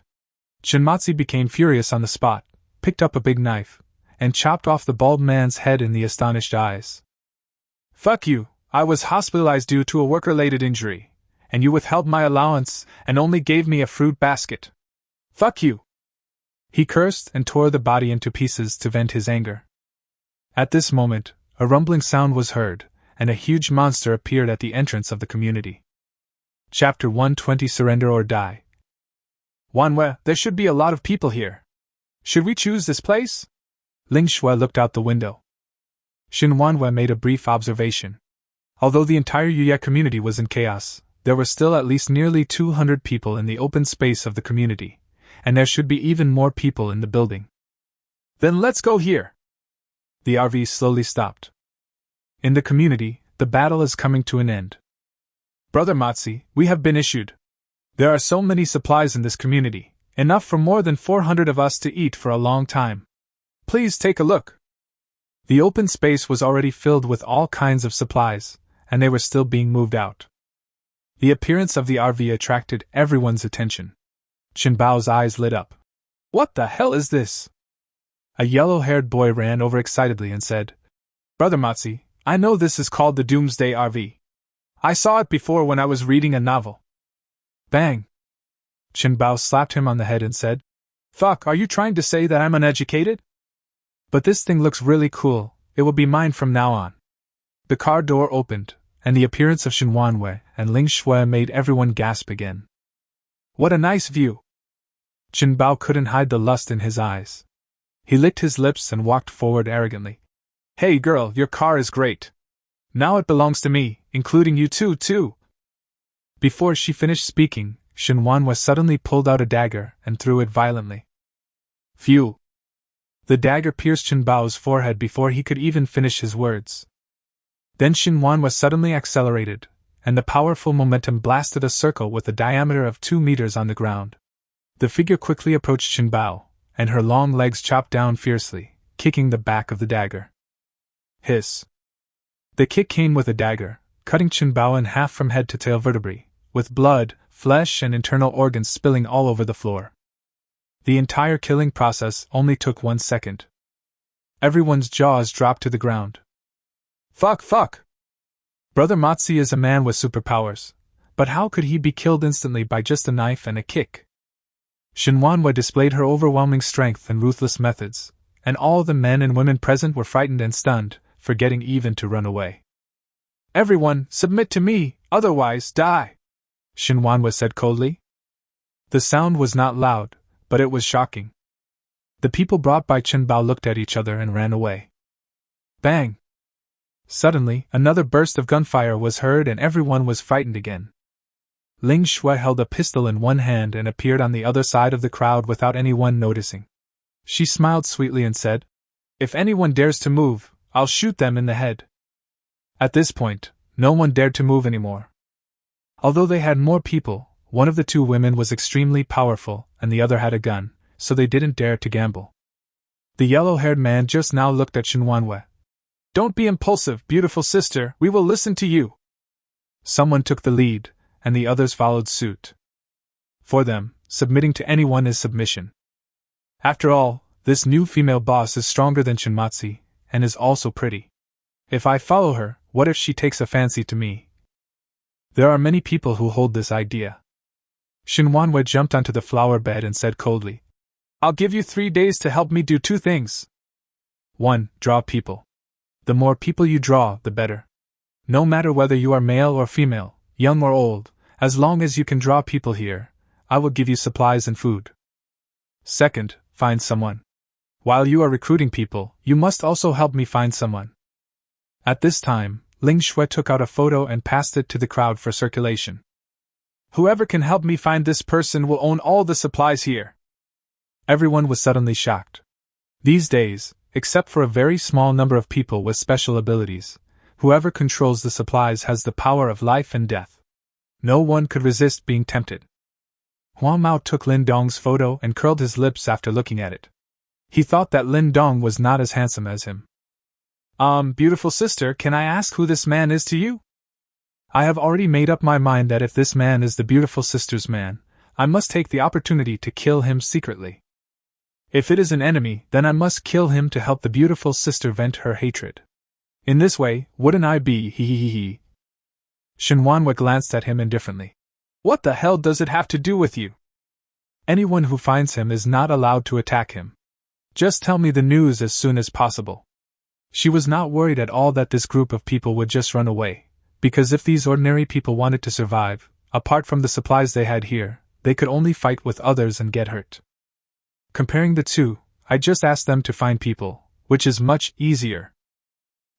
Speaker 1: Shinmatsu became furious on the spot, picked up a big knife, and chopped off the bald man's head in the astonished eyes. Fuck you, I was hospitalized due to a work-related injury, and you withheld my allowance and only gave me a fruit basket. Fuck you! He cursed and tore the body into pieces to vent his anger. At this moment, a rumbling sound was heard, and a huge monster appeared at the entrance of the community. Chapter 120 Surrender or Die. Wanhua, there should be a lot of people here. Should we choose this place? Ling Shui looked out the window. Shinuan made a brief observation. Although the entire Yuya community was in chaos, there were still at least nearly 200 people in the open space of the community, and there should be even more people in the building. Then let's go here. The RV slowly stopped. In the community, the battle is coming to an end. Brother Matsi, we have been issued. There are so many supplies in this community, enough for more than 400 of us to eat for a long time. Please take a look. The open space was already filled with all kinds of supplies, and they were still being moved out. The appearance of the RV attracted everyone's attention. Qinbao's eyes lit up. What the hell is this? A yellow-haired boy ran over excitedly and said, Brother Matsi, I know this is called the Doomsday RV. I saw it before when I was reading a novel. Bang! Qinbao slapped him on the head and said, Fuck, are you trying to say that I'm uneducated? But this thing looks really cool, it will be mine from now on. The car door opened, and the appearance of Shinuan and Ling Shui made everyone gasp again. What a nice view! Qinbao couldn't hide the lust in his eyes. He licked his lips and walked forward arrogantly. Hey girl, your car is great. Now it belongs to me, including you too. Before she finished speaking, Shinuan suddenly pulled out a dagger and threw it violently. Phew! The dagger pierced Qinbao's forehead before he could even finish his words. Then Shinuan suddenly accelerated, and the powerful momentum blasted a circle with a diameter of 2 meters on the ground. The figure quickly approached Qinbao, and her long legs chopped down fiercely, kicking the back of the dagger. Hiss! The kick came with a dagger, cutting Qinbao in half from head to tail vertebrae, with blood, flesh and internal organs spilling all over the floor. The entire killing process only took 1 second. Everyone's jaws dropped to the ground. Fuck! Brother Matsi is a man with superpowers, but how could he be killed instantly by just a knife and a kick? Shinuan displayed her overwhelming strength and ruthless methods, and all the men and women present were frightened and stunned, forgetting even to run away. Everyone, submit to me, otherwise die! Shinuan said coldly. The sound was not loud, but it was shocking. The people brought by Qinbao looked at each other and ran away. Bang! Suddenly, another burst of gunfire was heard and everyone was frightened again. Ling Shui held a pistol in one hand and appeared on the other side of the crowd without anyone noticing. She smiled sweetly and said, If anyone dares to move, I'll shoot them in the head. At this point, no one dared to move anymore. Although they had more people, one of the two women was extremely powerful and the other had a gun, so they didn't dare to gamble. The yellow-haired man just now looked at Shinuan. Don't be impulsive, beautiful sister, we will listen to you. Someone took the lead, and the others followed suit. For them, submitting to anyone is submission. After all, this new female boss is stronger than Shinmatsu, and is also pretty. If I follow her, what if she takes a fancy to me? There are many people who hold this idea. Shinuan jumped onto the flower bed and said coldly, I'll give you 3 days to help me do 2 things. 1. Draw people. The more people you draw, the better. No matter whether you are male or female, young or old, as long as you can draw people here, I will give you supplies and food. 2. Find someone. While you are recruiting people, you must also help me find someone. At this time, Ling Shui took out a photo and passed it to the crowd for circulation. Whoever can help me find this person will own all the supplies here. Everyone was suddenly shocked. These days, except for a very small number of people with special abilities, whoever controls the supplies has the power of life and death. No one could resist being tempted. Huang Mao took Lin Dong's photo and curled his lips after looking at it. He thought that Lin Dong was not as handsome as him. Beautiful sister, can I ask who this man is to you? I have already made up my mind that if this man is the beautiful sister's man, I must take the opportunity to kill him secretly. If it is an enemy, then I must kill him to help the beautiful sister vent her hatred. In this way, wouldn't I be he. Shinuan glanced at him indifferently. What the hell does it have to do with you? Anyone who finds him is not allowed to attack him. Just tell me the news as soon as possible. She was not worried at all that this group of people would just run away, because if these ordinary people wanted to survive, apart from the supplies they had here, they could only fight with others and get hurt. Comparing the two, I just asked them to find people, which is much easier.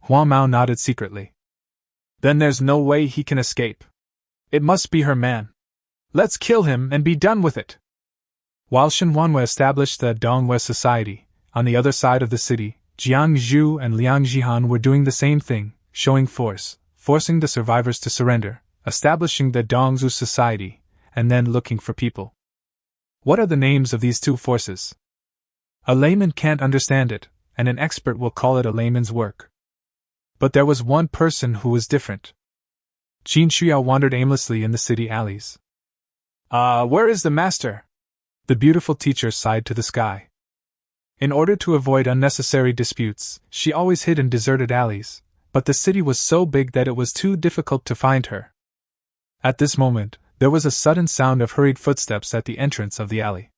Speaker 1: Huang Mao nodded secretly. Then there's no way he can escape. It must be her man. Let's kill him and be done with it. While Shinuan established the Dongwei society, on the other side of the city, Jiang Zhu and Liang Jihan were doing the same thing, showing force, forcing the survivors to surrender, establishing the Dongzhu society, and then looking for people. What are the names of these two forces? A layman can't understand it, and an expert will call it a layman's work. But there was one person who was different. Qin Shuyao wandered aimlessly in the city alleys. Where is the master? The beautiful teacher sighed to the sky. In order to avoid unnecessary disputes, she always hid in deserted alleys, but the city was so big that it was too difficult to find her. At this moment, there was a sudden sound of hurried footsteps at the entrance of the alley.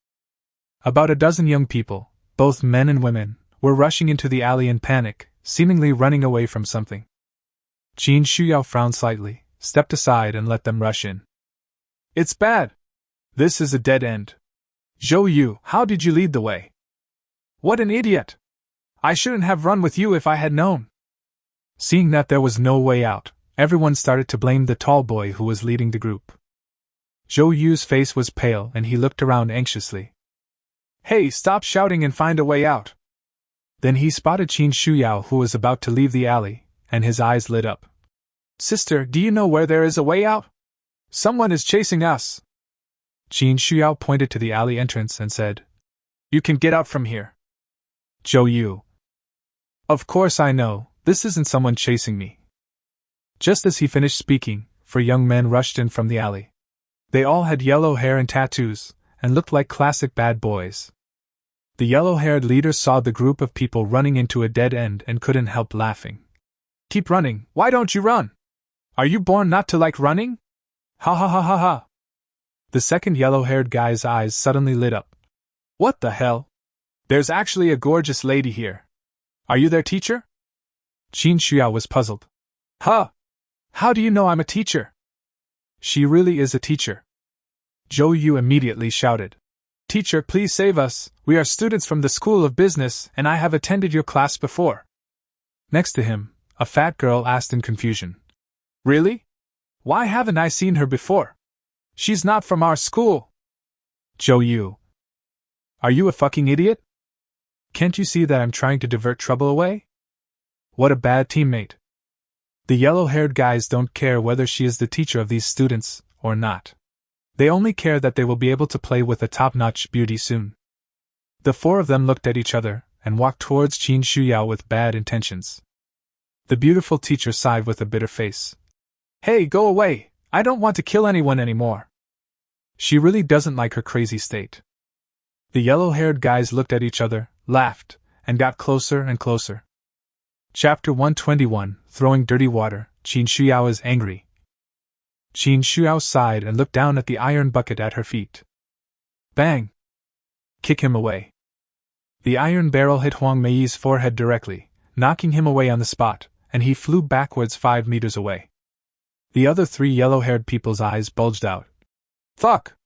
Speaker 1: About a dozen young people, both men and women, were rushing into the alley in panic, seemingly running away from something. Qin Shuyao frowned slightly, stepped aside and let them rush in. It's bad! This is a dead end. Zhou Yu, how did you lead the way? What an idiot! I shouldn't have run with you if I had known. Seeing that there was no way out, everyone started to blame the tall boy who was leading the group. Zhou Yu's face was pale and he looked around anxiously. Hey, stop shouting and find a way out! Then he spotted Qin Shuyao who was about to leave the alley, and his eyes lit up. Sister, do you know where there is a way out? Someone is chasing us! Qin Shuyao pointed to the alley entrance and said, You can get out from here. Zhou Yu. Of course I know, this isn't someone chasing me. Just as he finished speaking, 4 young men rushed in from the alley. They all had yellow hair and tattoos, and looked like classic bad boys. The yellow-haired leader saw the group of people running into a dead end and couldn't help laughing. Keep running, why don't you run? Are you born not to like running? Ha ha ha ha ha. The second yellow-haired guy's eyes suddenly lit up. What the hell? There's actually a gorgeous lady here. Are you their teacher? Qin Shuyao was puzzled. Huh? How do you know I'm a teacher? She really is a teacher. Zhou Yu immediately shouted. Teacher, please save us, we are students from the School of Business and I have attended your class before. Next to him, a fat girl asked in confusion. Really? Why haven't I seen her before? She's not from our school. Zhou Yu. Are you a fucking idiot? Can't you see that I'm trying to divert trouble away? What a bad teammate. The yellow-haired guys don't care whether she is the teacher of these students or not. They only care that they will be able to play with a top-notch beauty soon. The 4 of them looked at each other and walked towards Qin Shuyao with bad intentions. The beautiful teacher sighed with a bitter face. Hey, go away! I don't want to kill anyone anymore. She really doesn't like her crazy state. The yellow-haired guys looked at each other, laughed, and got closer and closer. Chapter 121, Throwing Dirty Water. Qin Shuyao is angry. Qin Shuyao sighed and looked down at the iron bucket at her feet. Bang! Kick him away. The iron barrel hit Huang Mei's forehead directly, knocking him away on the spot, and he flew backwards 5 meters away. The other 3 yellow-haired people's eyes bulged out. Fuck!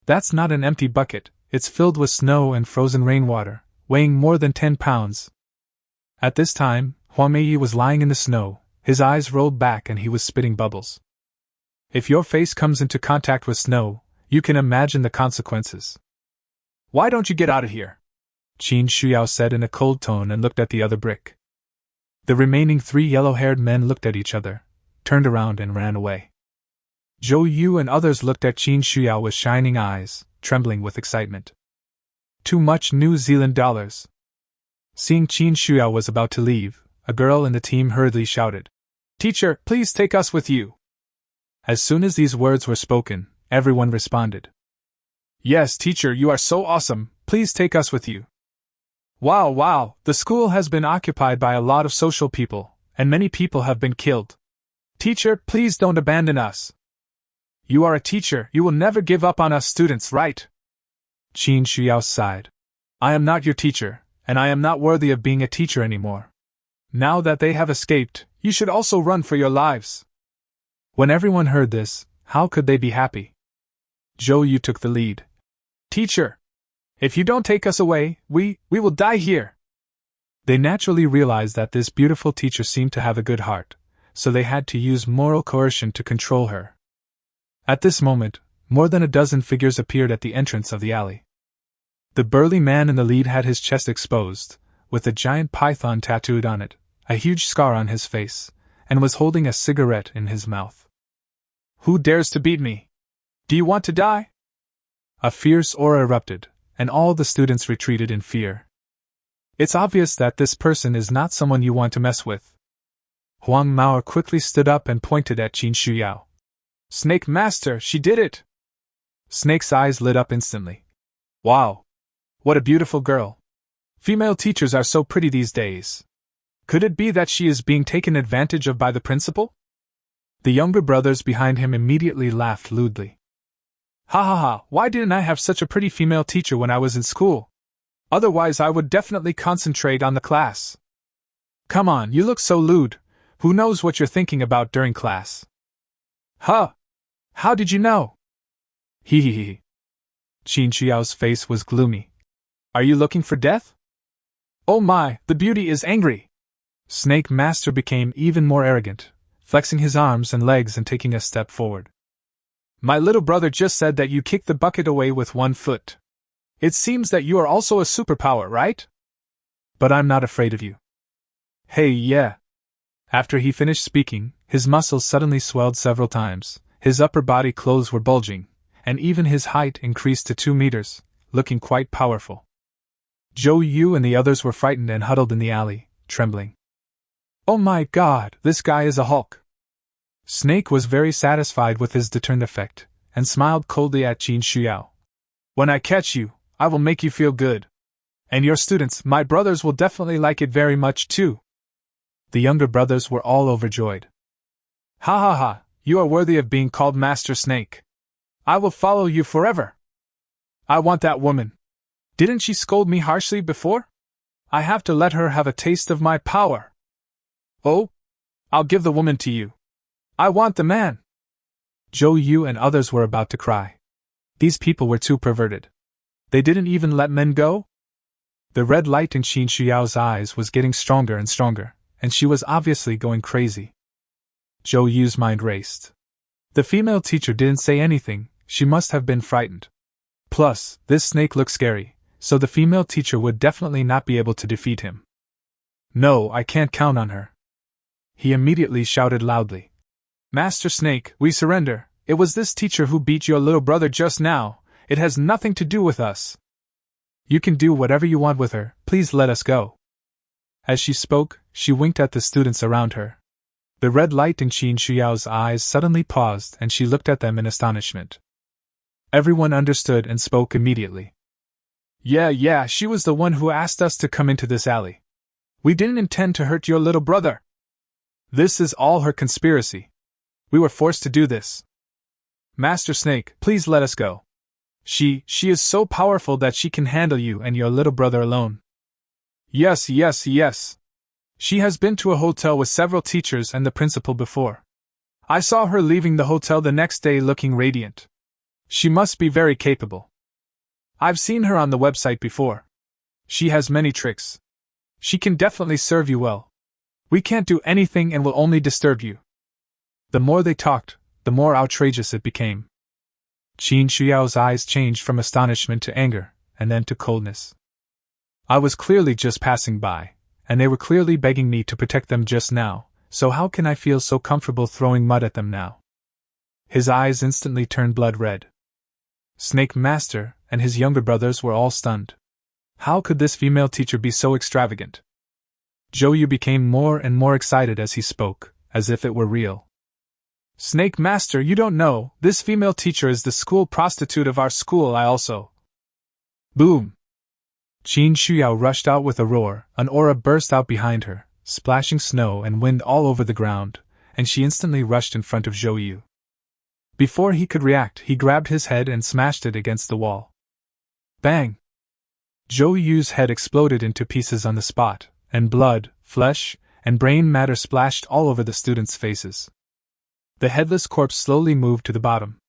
Speaker 1: That's not an empty bucket, it's filled with snow and frozen rainwater, weighing more than 10 pounds. At this time, Huang Mei was lying in the snow, his eyes rolled back and he was spitting bubbles. If your face comes into contact with snow, you can imagine the consequences. Why don't you get out of here? Qin Shuyao said in a cold tone and looked at the other brick. The remaining 3 yellow-haired men looked at each other, turned around and ran away. Zhou Yu and others looked at Qin Shuyao with shining eyes, trembling with excitement. Too much New Zealand dollars. Seeing Qin Shuyao was about to leave, a girl in the team hurriedly shouted, "Teacher, please take us with you." As soon as these words were spoken, everyone responded, "Yes, teacher, you are so awesome, please take us with you." Wow, the school has been occupied by a lot of social people, and many people have been killed. Teacher, please don't abandon us. You are a teacher, you will never give up on us students, right? Qin Shuyao sighed. I am not your teacher, and I am not worthy of being a teacher anymore. Now that they have escaped, you should also run for your lives. When everyone heard this, how could they be happy? Zhou Yu took the lead. Teacher, if you don't take us away, we will die here. They naturally realized that this beautiful teacher seemed to have a good heart, so they had to use moral coercion to control her. At this moment, more than a dozen figures appeared at the entrance of the alley. The burly man in the lead had his chest exposed, with a giant python tattooed on it, a huge scar on his face, and was holding a cigarette in his mouth. Who dares to beat me? Do you want to die? A fierce aura erupted, and all the students retreated in fear. It's obvious that this person is not someone you want to mess with. Huang Mao quickly stood up and pointed at Qin Shuyao. Snake Master, she did it! Snake's eyes lit up instantly. Wow! What a beautiful girl! Female teachers are so pretty these days. Could it be that she is being taken advantage of by the principal? The younger brothers behind him immediately laughed lewdly. Ha, why didn't I have such a pretty female teacher when I was in school? Otherwise I would definitely concentrate on the class. Come on, you look so lewd. Who knows what you're thinking about during class? Huh! How did you know? Hee. Qin Xiao's face was gloomy. Are you looking for death? Oh my, the beauty is angry! Snake Master became even more arrogant, flexing his arms and legs and taking a step forward. My little brother just said that you kicked the bucket away with 1 foot. It seems that you are also a superpower, right? But I'm not afraid of you. Hey, yeah. After he finished speaking, his muscles suddenly swelled several times, his upper body clothes were bulging, and even his height increased to 2 meters, looking quite powerful. Zhou Yu and the others were frightened and huddled in the alley, trembling. Oh my god, this guy is a Hulk! Snake was very satisfied with his deterrent effect, and smiled coldly at Qin Shuyao. When I catch you, I will make you feel good. And your students, my brothers, will definitely like it very much too. The younger brothers were all overjoyed. Ha, you are worthy of being called Master Snake. I will follow you forever. I want that woman. Didn't she scold me harshly before? I have to let her have a taste of my power. Oh, I'll give the woman to you. I want the man. Zhou Yu and others were about to cry. These people were too perverted. They didn't even let men go? The red light in Qin Shuyao's eyes was getting stronger and stronger, and she was obviously going crazy. Zhou Yu's mind raced. The female teacher didn't say anything, she must have been frightened. Plus, this snake looked scary, so the female teacher would definitely not be able to defeat him. No, I can't count on her. He immediately shouted loudly. Master Snake, we surrender. It was this teacher who beat your little brother just now. It has nothing to do with us. You can do whatever you want with her, please let us go. As she spoke, she winked at the students around her. The red light in Qin Shuyao's eyes suddenly paused and she looked at them in astonishment. Everyone understood and spoke immediately. Yeah, she was the one who asked us to come into this alley. We didn't intend to hurt your little brother. This is all her conspiracy. We were forced to do this. Master Snake, please let us go. She is so powerful that she can handle you and your little brother alone. Yes. She has been to a hotel with several teachers and the principal before. I saw her leaving the hotel the next day looking radiant. She must be very capable. I've seen her on the website before. She has many tricks. She can definitely serve you well. We can't do anything and will only disturb you. The more they talked, the more outrageous it became. Qin Shuyao's eyes changed from astonishment to anger, and then to coldness. I was clearly just passing by, and they were clearly begging me to protect them just now, so how can I feel so comfortable throwing mud at them now? His eyes instantly turned blood red. Snake Master and his younger brothers were all stunned. How could this female teacher be so extravagant? Zhou became more and more excited as he spoke, as if it were real. Snake Master, you don't know, this female teacher is the school prostitute of our school. I also. Boom! Qin Shuyao rushed out with a roar, an aura burst out behind her, splashing snow and wind all over the ground, and she instantly rushed in front of Zhou Yu. Before he could react, he grabbed his head and smashed it against the wall. Bang! Zhou Yu's head exploded into pieces on the spot, and blood, flesh, and brain matter splashed all over the students' faces. The headless corpse slowly moved to the bottom.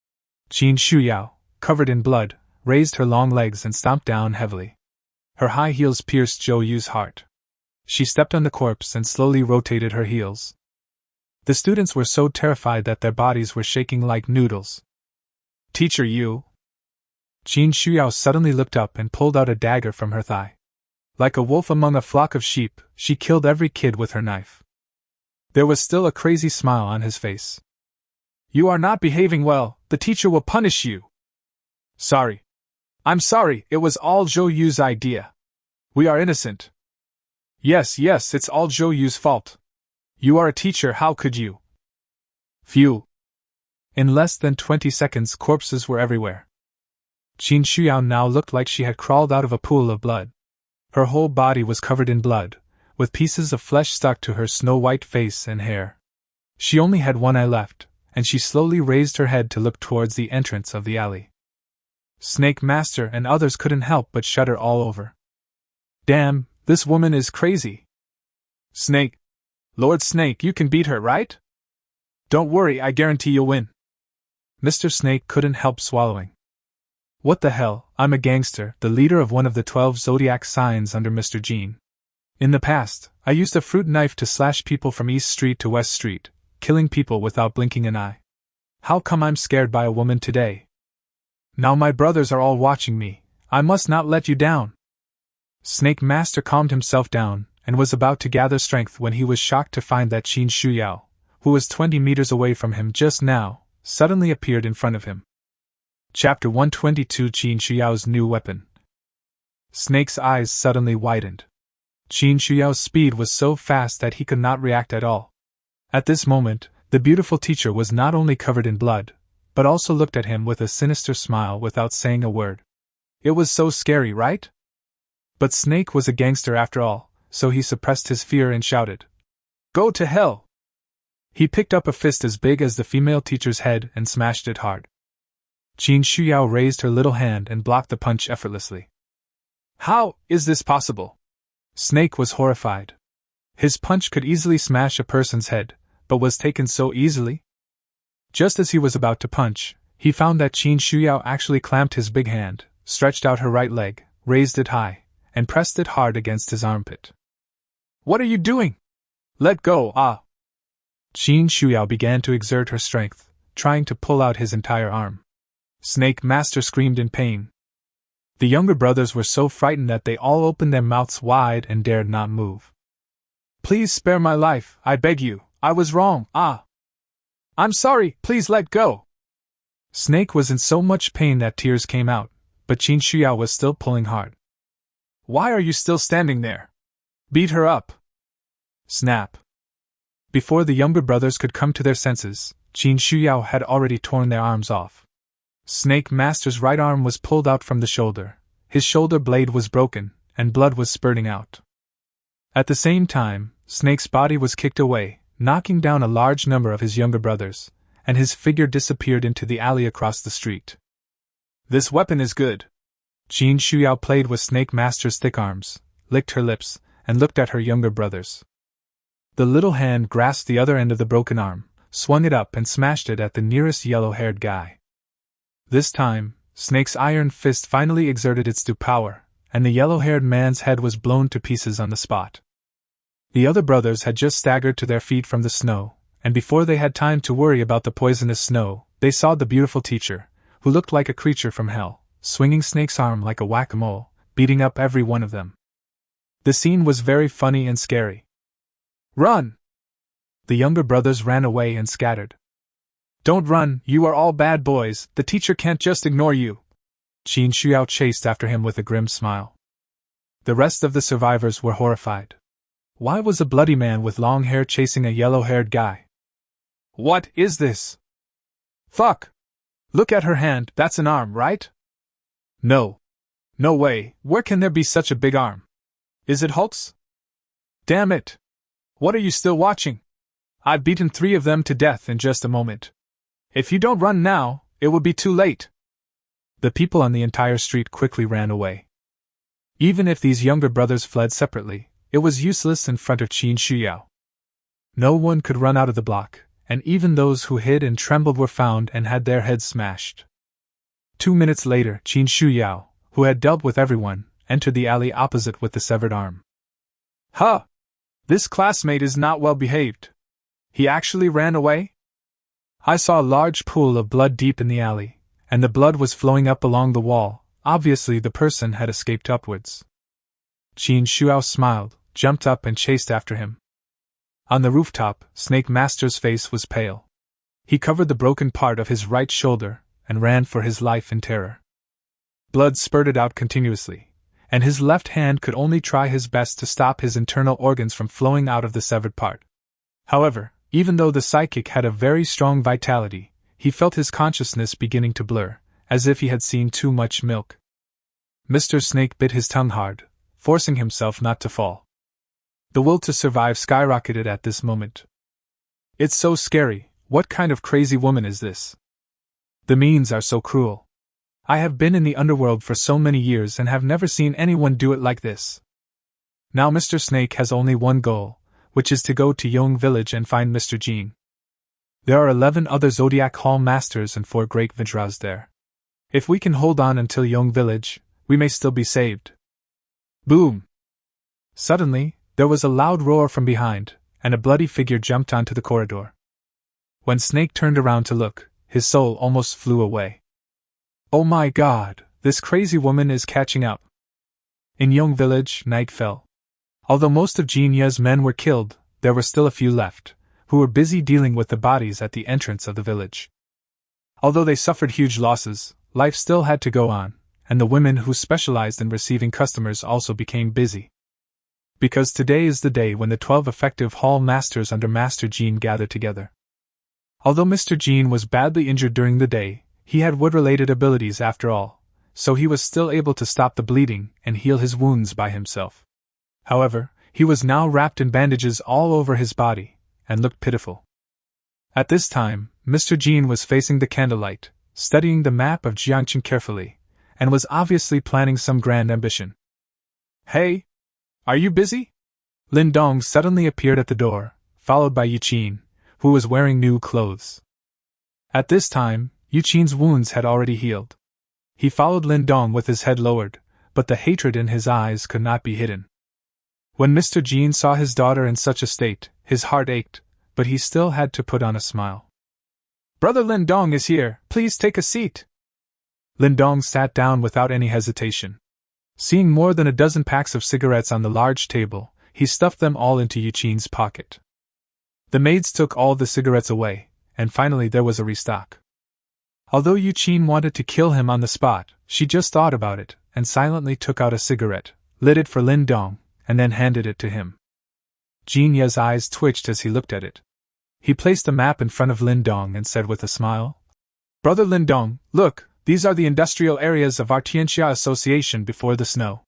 Speaker 1: Qin Shuyao, covered in blood, raised her long legs and stomped down heavily. Her high heels pierced Zhou Yu's heart. She stepped on the corpse and slowly rotated her heels. The students were so terrified that their bodies were shaking like noodles. Teacher Yu! Qin Shuyao suddenly looked up and pulled out a dagger from her thigh. Like a wolf among a flock of sheep, she killed every kid with her knife. There was still a crazy smile on his face. You are not behaving well, the teacher will punish you. Sorry. I'm sorry, it was all Zhou Yu's idea. We are innocent. Yes, it's all Zhou Yu's fault. You are a teacher, how could you? Phew. In less than 20 seconds, corpses were everywhere. Qin Shuyao now looked like she had crawled out of a pool of blood. Her whole body was covered in blood, with pieces of flesh stuck to her snow-white face and hair. She only had one eye left, and she slowly raised her head to look towards the entrance of the alley. Snake Master and others couldn't help but shudder all over. Damn, this woman is crazy. Snake! Lord Snake, you can beat her, right? Don't worry, I guarantee you'll win. Mr. Snake couldn't help swallowing. What the hell, I'm a gangster, the leader of one of the 12 zodiac signs under Mr. Jean. In the past, I used a fruit knife to slash people from East Street to West Street, killing people without blinking an eye. How come I'm scared by a woman today? Now my brothers are all watching me, I must not let you down. Snake Master calmed himself down, and was about to gather strength when he was shocked to find that Qin Shuyao, who was 20 meters away from him just now, suddenly appeared in front of him. Chapter 122 Qin Shuyao's New Weapon. Snake's eyes suddenly widened. Qin Shuyao's speed was so fast that he could not react at all. At this moment, the beautiful teacher was not only covered in blood, but also looked at him with a sinister smile without saying a word. It was so scary, right? But Snake was a gangster after all, so he suppressed his fear and shouted, "Go to hell!" He picked up a fist as big as the female teacher's head and smashed it hard. Qin Shuyao raised her little hand and blocked the punch effortlessly. How is this possible? Snake was horrified. His punch could easily smash a person's head, but was taken so easily? Just as he was about to punch, he found that Qin Shuyao actually clamped his big hand, stretched out her right leg, raised it high, and pressed it hard against his armpit. What are you doing? Let go, ah! Qin Shuyao began to exert her strength, trying to pull out his entire arm. Snake Master screamed in pain. The younger brothers were so frightened that they all opened their mouths wide and dared not move. Please spare my life, I beg you, I was wrong, ah! I'm sorry, please let go! Snake was in so much pain that tears came out, but Qin Shuyao was still pulling hard. Why are you still standing there? Beat her up! Snap! Before the younger brothers could come to their senses, Qin Shuyao had already torn their arms off. Snake Master's right arm was pulled out from the shoulder, his shoulder blade was broken, and blood was spurting out. At the same time, Snake's body was kicked away, knocking down a large number of his younger brothers, and his figure disappeared into the alley across the street. This weapon is good. Qin Shuyao played with Snake Master's thick arms, licked her lips, and looked at her younger brothers. The little hand grasped the other end of the broken arm, swung it up and smashed it at the nearest yellow-haired guy. This time, Snake's iron fist finally exerted its due power, and the yellow-haired man's head was blown to pieces on the spot. The other brothers had just staggered to their feet from the snow, and before they had time to worry about the poisonous snow, they saw the beautiful teacher, who looked like a creature from hell, swinging Snake's arm like a whack-a-mole, beating up every one of them. The scene was very funny and scary. Run! The younger brothers ran away and scattered. Don't run, you are all bad boys, the teacher can't just ignore you. Qin Shuyao chased after him with a grim smile. The rest of the survivors were horrified. Why was a bloody man with long hair chasing a yellow-haired guy? What is this? Fuck! Look at her hand, that's an arm, right? No. No way, where can there be such a big arm? Is it Hulk's? Damn it! What are you still watching? I've beaten 3 of them to death in just a moment. If you don't run now, it will be too late. The people on the entire street quickly ran away. Even if these younger brothers fled separately, it was useless in front of Qin Shuyao. No one could run out of the block, and even those who hid and trembled were found and had their heads smashed. 2 minutes later, Qin Shuyao, who had dealt with everyone, entered the alley opposite with the severed arm. Huh! This classmate is not well behaved. He actually ran away? I saw a large pool of blood deep in the alley, and the blood was flowing up along the wall. Obviously the person had escaped upwards. Qin Shuao smiled, jumped up and chased after him. On the rooftop, Snake Master's face was pale. He covered the broken part of his right shoulder and ran for his life in terror. Blood spurted out continuously, and his left hand could only try his best to stop his internal organs from flowing out of the severed part. However, even though the psychic had a very strong vitality, he felt his consciousness beginning to blur, as if he had seen too much milk. Mr. Snake bit his tongue hard, forcing himself not to fall. The will to survive skyrocketed at this moment. It's so scary, what kind of crazy woman is this? The means are so cruel. I have been in the underworld for so many years and have never seen anyone do it like this. Now Mr. Snake has only one goal, which is to go to Yong Village and find Mr. Jean. There are 11 other Zodiac Hall Masters and 4 Great Vajras there. If we can hold on until Yong Village, we may still be saved. Boom! Suddenly, there was a loud roar from behind, and a bloody figure jumped onto the corridor. When Snake turned around to look, his soul almost flew away. Oh my god, this crazy woman is catching up. In Yong Village, night fell. Although most of Jin Ye's men were killed, there were still a few left, who were busy dealing with the bodies at the entrance of the village. Although they suffered huge losses, life still had to go on, and the women who specialized in receiving customers also became busy. Because today is the day when the 12 effective hall masters under Master Jean gathered together. Although Mr. Jean was badly injured during the day, he had wood-related abilities after all, so he was still able to stop the bleeding and heal his wounds by himself. However, he was now wrapped in bandages all over his body, and looked pitiful. At this time, Mr. Jean was facing the candlelight, studying the map of Jiangqing carefully, and was obviously planning some grand ambition. Hey! Are you busy? Lindong suddenly appeared at the door, followed by Yuqin, who was wearing new clothes. At this time, Yuqin's wounds had already healed. He followed Lindong with his head lowered, but the hatred in his eyes could not be hidden. When Mr. Jean saw his daughter in such a state, his heart ached, but he still had to put on a smile. Brother Lindong is here, please take a seat. Lindong sat down without any hesitation. Seeing more than a dozen packs of cigarettes on the large table, he stuffed them all into Yuqin's pocket. The maids took all the cigarettes away, and finally there was a restock. Although Yuqin wanted to kill him on the spot, she just thought about it, and silently took out a cigarette, lit it for Lindong, and then handed it to him. Jin Ye's eyes twitched as he looked at it. He placed a map in front of Lindong and said with a smile, Brother Lindong, look, these are the industrial areas of our Tianxia Association before the snow.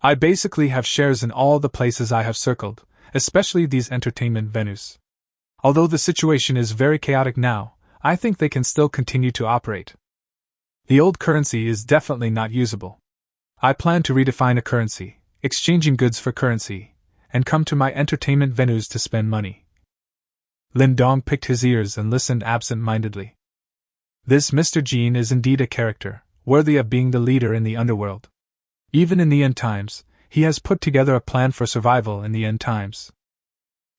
Speaker 1: I basically have shares in all the places I have circled, especially these entertainment venues. Although the situation is very chaotic now, I think they can still continue to operate. The old currency is definitely not usable. I plan to redefine a currency, exchanging goods for currency, and come to my entertainment venues to spend money. Lindong picked his ears and listened absent-mindedly. This Mr. Jean is indeed a character, worthy of being the leader in the underworld. Even in the end times, he has put together a plan for survival in the end times.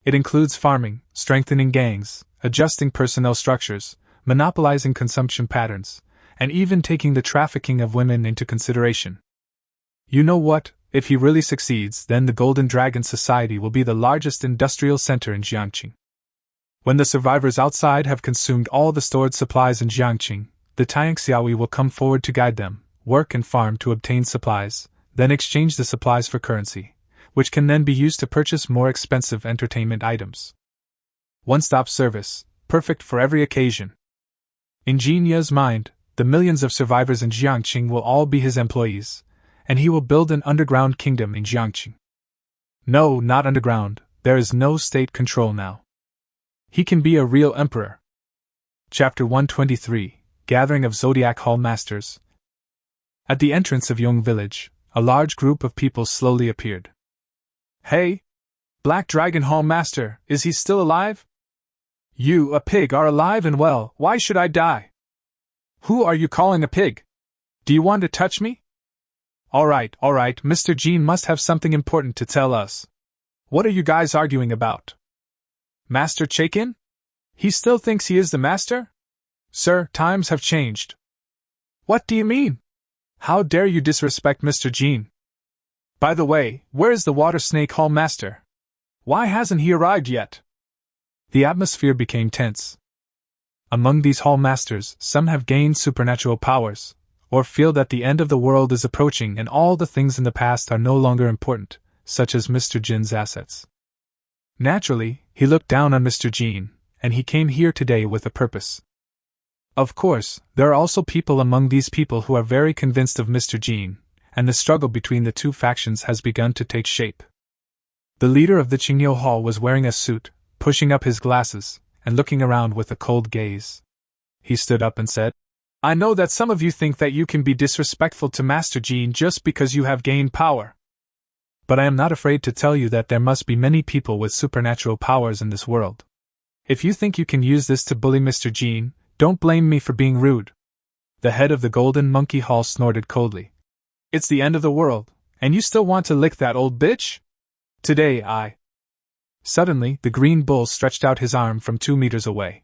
Speaker 1: It includes farming, strengthening gangs, adjusting personnel structures, monopolizing consumption patterns, and even taking the trafficking of women into consideration. You know what? If he really succeeds, then the Golden Dragon Society will be the largest industrial center in Jiangqing. When the survivors outside have consumed all the stored supplies in Jiangqing, the Tianxiaoyi will come forward to guide them, work and farm to obtain supplies, then exchange the supplies for currency, which can then be used to purchase more expensive entertainment items. One-stop service, perfect for every occasion. In Jin Ye's mind, the millions of survivors in Jiangqing will all be his employees, and he will build an underground kingdom in Jiangqing. No, not underground, there is no state control now. He can be a real emperor. Chapter 123, Gathering of Zodiac Hall Masters. At the entrance of Yong Village, a large group of people slowly appeared. Hey! Black Dragon Hall Master, is he still alive? You, a pig, are alive and well, why should I die? Who are you calling a pig? Do you want to touch me? Alright, Mr. Jean must have something important to tell us. What are you guys arguing about? Master Chaikin? He still thinks he is the master? Sir, times have changed. What do you mean? How dare you disrespect Mr. Jean? By the way, where is the Water Snake Hall Master? Why hasn't he arrived yet? The atmosphere became tense. Among these Hall Masters, some have gained supernatural powers, or feel that the end of the world is approaching and all the things in the past are no longer important, such as Mr. Jin's assets. Naturally, he looked down on Mr. Jean, and he came here today with a purpose. Of course, there are also people among these people who are very convinced of Mr. Jean, and the struggle between the two factions has begun to take shape. The leader of the Qingyo Hall was wearing a suit, pushing up his glasses, and looking around with a cold gaze. He stood up and said, I know that some of you think that you can be disrespectful to Master Jean just because you have gained power. But I am not afraid to tell you that there must be many people with supernatural powers in this world. If you think you can use this to bully Mr. Jean, don't blame me for being rude. The head of the Golden Monkey Hall snorted coldly. It's the end of the world, and you still want to lick that old bitch? Today I... Suddenly, the green bull stretched out his arm from 2 meters away.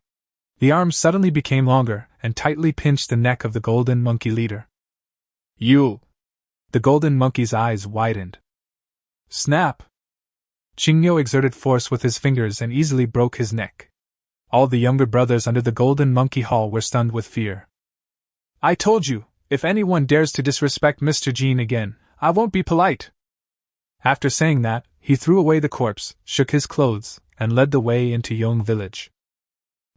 Speaker 1: The arm suddenly became longer and tightly pinched the neck of the Golden Monkey leader. You! The Golden Monkey's eyes widened. Snap! Qingyo exerted force with his fingers and easily broke his neck. All the younger brothers under the Golden Monkey Hall were stunned with fear. I told you, if anyone dares to disrespect Mr. Jean again, I won't be polite. After saying that, he threw away the corpse, shook his clothes, and led the way into Yong Village.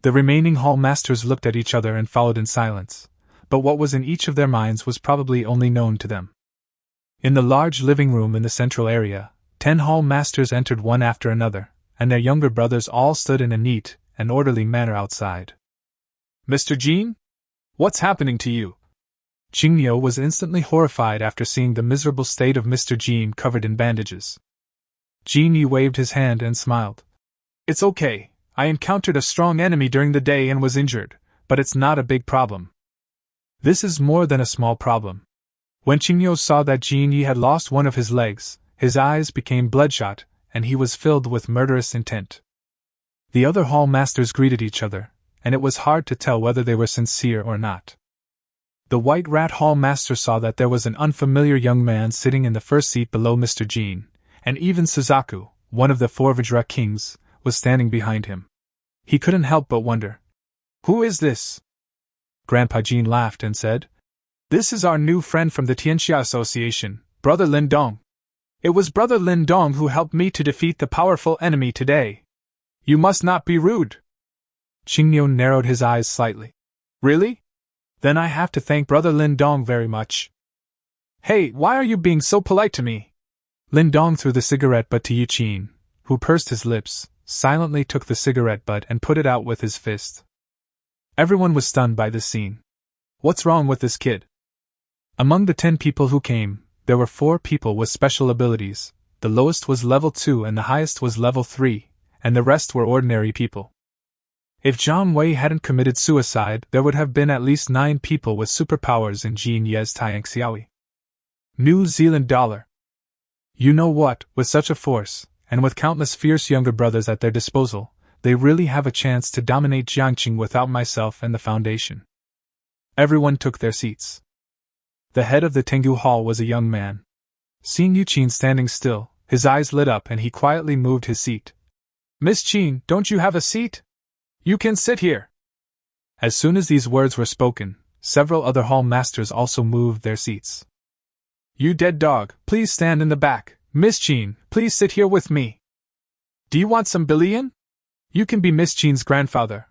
Speaker 1: The remaining hall masters looked at each other and followed in silence, but what was in each of their minds was probably only known to them. In the large living room in the central area, 10 hall masters entered one after another, and their younger brothers all stood in a neat and orderly manner outside. Mr. Jean? What's happening to you? Qingyo was instantly horrified after seeing the miserable state of Mr. Jean covered in bandages. Jean Yi waved his hand and smiled. It's okay, I encountered a strong enemy during the day and was injured, but it's not a big problem. This is more than a small problem. When Qingyo saw that Jean Yi had lost one of his legs, his eyes became bloodshot, and he was filled with murderous intent. The other hall masters greeted each other, and it was hard to tell whether they were sincere or not. The White Rat Hall Master saw that there was an unfamiliar young man sitting in the first seat below Mr. Jean, and even Suzaku, one of the 4 Vajra kings, was standing behind him. He couldn't help but wonder. Who is this? Grandpa Jean laughed and said, This is our new friend from the Tianxia Association, Brother Lindong. It was Brother Lindong who helped me to defeat the powerful enemy today. You must not be rude. Qingyo narrowed his eyes slightly. Really? Then I have to thank Brother Lindong very much. Hey, why are you being so polite to me? Lindong threw the cigarette butt to Yuqin, who pursed his lips, silently took the cigarette butt and put it out with his fist. Everyone was stunned by this scene. What's wrong with this kid? Among the 10 people who came, there were 4 people with special abilities. The lowest was level 2 and the highest was level 3, and the rest were ordinary people. If Zhang Wei hadn't committed suicide, there would have been at least 9 people with superpowers in Jin Ye's Tianxiaoyi. New Zealand dollar. You know what, with such a force, and with countless fierce younger brothers at their disposal, they really have a chance to dominate Jiangqing without myself and the Foundation. Everyone took their seats. The head of the Tengu Hall was a young man. Seeing Yuqin standing still, his eyes lit up and he quietly moved his seat. Miss Qin, don't you have a seat? You can sit here. As soon as these words were spoken, several other hall masters also moved their seats. You dead dog, please stand in the back. Miss Qin, please sit here with me. Do you want some billion? You can be Miss Jean's grandfather.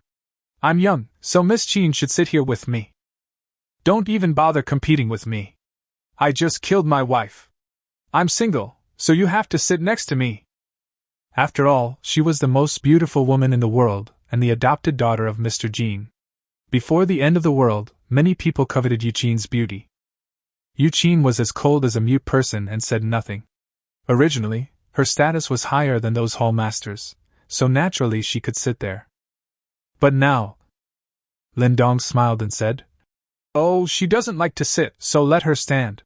Speaker 1: I'm young, so Miss Jean should sit here with me. Don't even bother competing with me. I just killed my wife. I'm single, so you have to sit next to me. After all, she was the most beautiful woman in the world, and the adopted daughter of Mr. Jean. Before the end of the world, many people coveted Eugene's beauty. Eugene was as cold as a mute person and said nothing. Originally, her status was higher than those hall masters, so naturally she could sit there. But now, Lindong smiled and said, "Oh, she doesn't like to sit, so let her stand."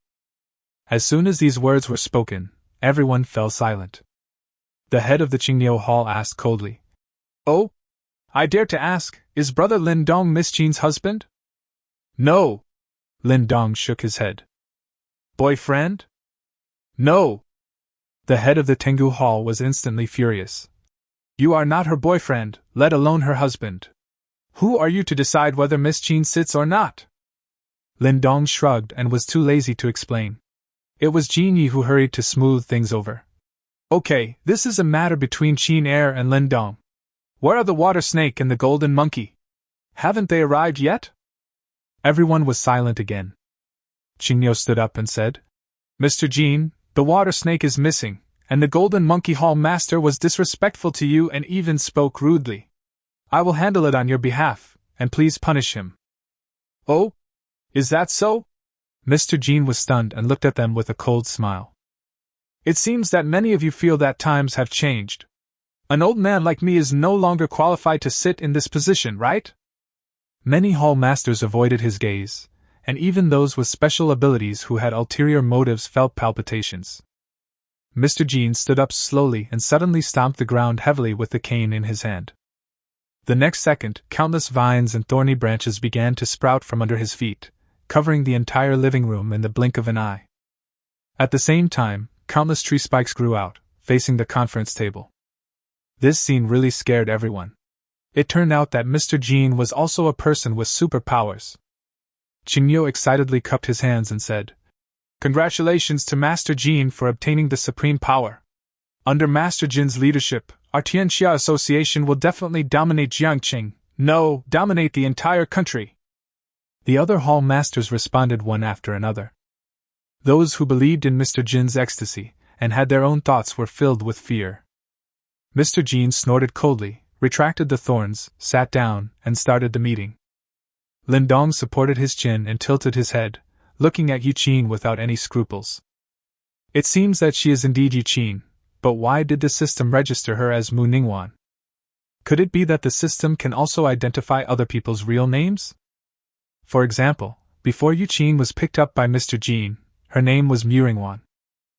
Speaker 1: As soon as these words were spoken, everyone fell silent. The head of the Qingniu Hall asked coldly, "Oh? I dare to ask, is brother Lin Dong Miss Jean's husband?" "No." Lin Dong shook his head. "Boyfriend?" "No." The head of the Tengu Hall was instantly furious. "You are not her boyfriend, let alone her husband. Who are you to decide whether Miss Jean sits or not?" Lindong shrugged and was too lazy to explain. It was Jean Yi who hurried to smooth things over. "Okay, this is a matter between Qin Air and Lindong. Where are the water snake and the golden monkey? Haven't they arrived yet?" Everyone was silent again. Qingniu stood up and said, "Mr. Jean, the water snake is missing, and the golden monkey hall master was disrespectful to you and even spoke rudely. I will handle it on your behalf, and please punish him." "Oh? Is that so?" Mr. Jean was stunned and looked at them with a cold smile. "It seems that many of you feel that times have changed. An old man like me is no longer qualified to sit in this position, right?" Many hall masters avoided his gaze, and even those with special abilities who had ulterior motives felt palpitations. Mr. Jean stood up slowly and suddenly stomped the ground heavily with the cane in his hand. The next second, countless vines and thorny branches began to sprout from under his feet, covering the entire living room in the blink of an eye. At the same time, countless tree spikes grew out, facing the conference table. This scene really scared everyone. It turned out that Mr. Jean was also a person with superpowers. Qingniu excitedly cupped his hands and said, "Congratulations to Master Jean for obtaining the supreme power. Under Master Jin's leadership, our Tianxia Association will definitely dominate Jiangqing, dominate the entire country." The other hall masters responded one after another. Those who believed in Mr. Jin's ecstasy and had their own thoughts were filled with fear. Mr. Jean snorted coldly, retracted the thorns, sat down, and started the meeting. Lindong supported his chin and tilted his head, looking at Yuqin without any scruples. "It seems that she is indeed Yuqin, but why did the system register her as Mu Ningguan? Could it be that the system can also identify other people's real names? For example, before Yuqin was picked up by Mr. Jean, her name was Muringwan.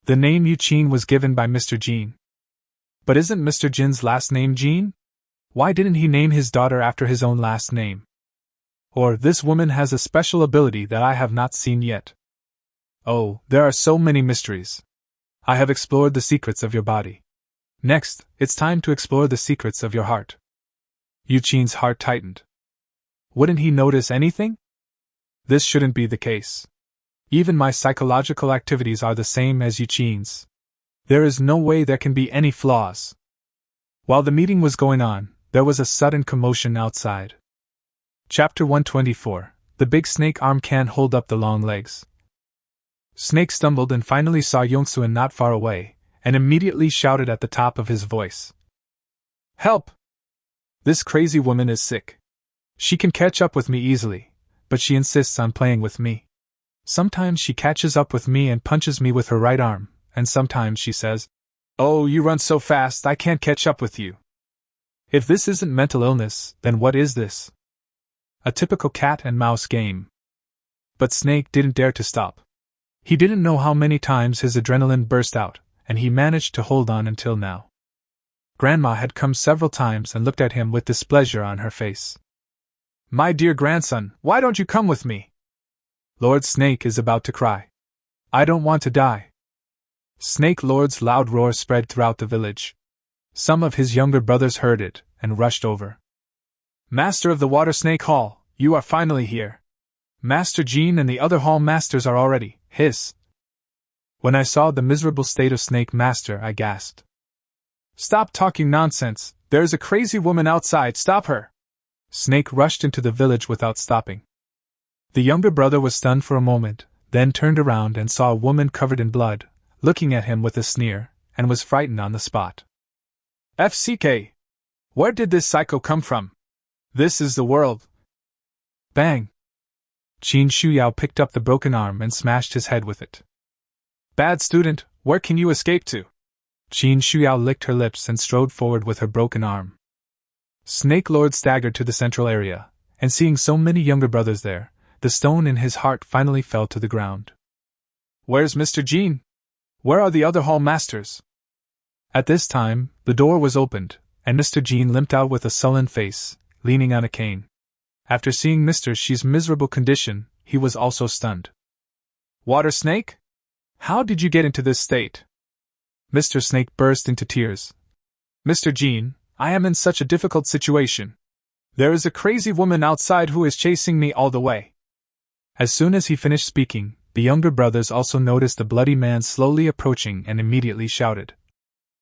Speaker 1: The name Yuqin was given by Mr. Jean. But isn't Mr. Jin's last name Jean? Why didn't he name his daughter after his own last name? Or, this woman has a special ability that I have not seen yet. Oh, there are so many mysteries. I have explored the secrets of your body. Next, it's time to explore the secrets of your heart." Yuqin's heart tightened. Wouldn't he notice anything? This shouldn't be the case. Even my psychological activities are the same as Yuqin's. There is no way there can be any flaws. While the meeting was going on, there was a sudden commotion outside. Chapter 124. The big snake arm can't hold up the long legs. Snake stumbled and finally saw Yongsuan not far away, and immediately shouted at the top of his voice. "Help! This crazy woman is sick. She can catch up with me easily, but she insists on playing with me. Sometimes she catches up with me and punches me with her right arm, and sometimes she says, 'Oh, you run so fast I can't catch up with you.' If this isn't mental illness, then what is this? A typical cat and mouse game." But Snake didn't dare to stop. He didn't know how many times his adrenaline burst out, and he managed to hold on until now. Grandma had come several times and looked at him with displeasure on her face. "My dear grandson, why don't you come with me? Lord Snake is about to cry. I don't want to die." Snake Lord's loud roar spread throughout the village. Some of his younger brothers heard it and rushed over. "Master of the Water Snake Hall, you are finally here. Master Jean and the other hall masters are already, hiss." When I saw the miserable state of Snake Master, I gasped. Stop talking nonsense, there's a crazy woman outside, stop her! Snake rushed into the village without stopping. The younger brother was stunned for a moment, then turned around and saw a woman covered in blood, looking at him with a sneer, and was frightened on the spot. FCK! Where did this psycho come from? This is the world! Bang! Qin Shuyao picked up the broken arm and smashed his head with it. Bad student, where can you escape to? Qin Shuyao licked her lips and strode forward with her broken arm. Snake Lord staggered to the central area, and seeing so many younger brothers there, the stone in his heart finally fell to the ground. Where's Mr. Jin? Where are the other hall masters? At this time, the door was opened, and Mr. Jin limped out with a sullen face, leaning on a cane. After seeing Mr. Shi's miserable condition, he was also stunned. Water Snake? How did you get into this state? Mr. Snake burst into tears. Mr. Jin, I am in such a difficult situation. There is a crazy woman outside who is chasing me all the way. As soon as he finished speaking, the younger brothers also noticed the bloody man slowly approaching and immediately shouted.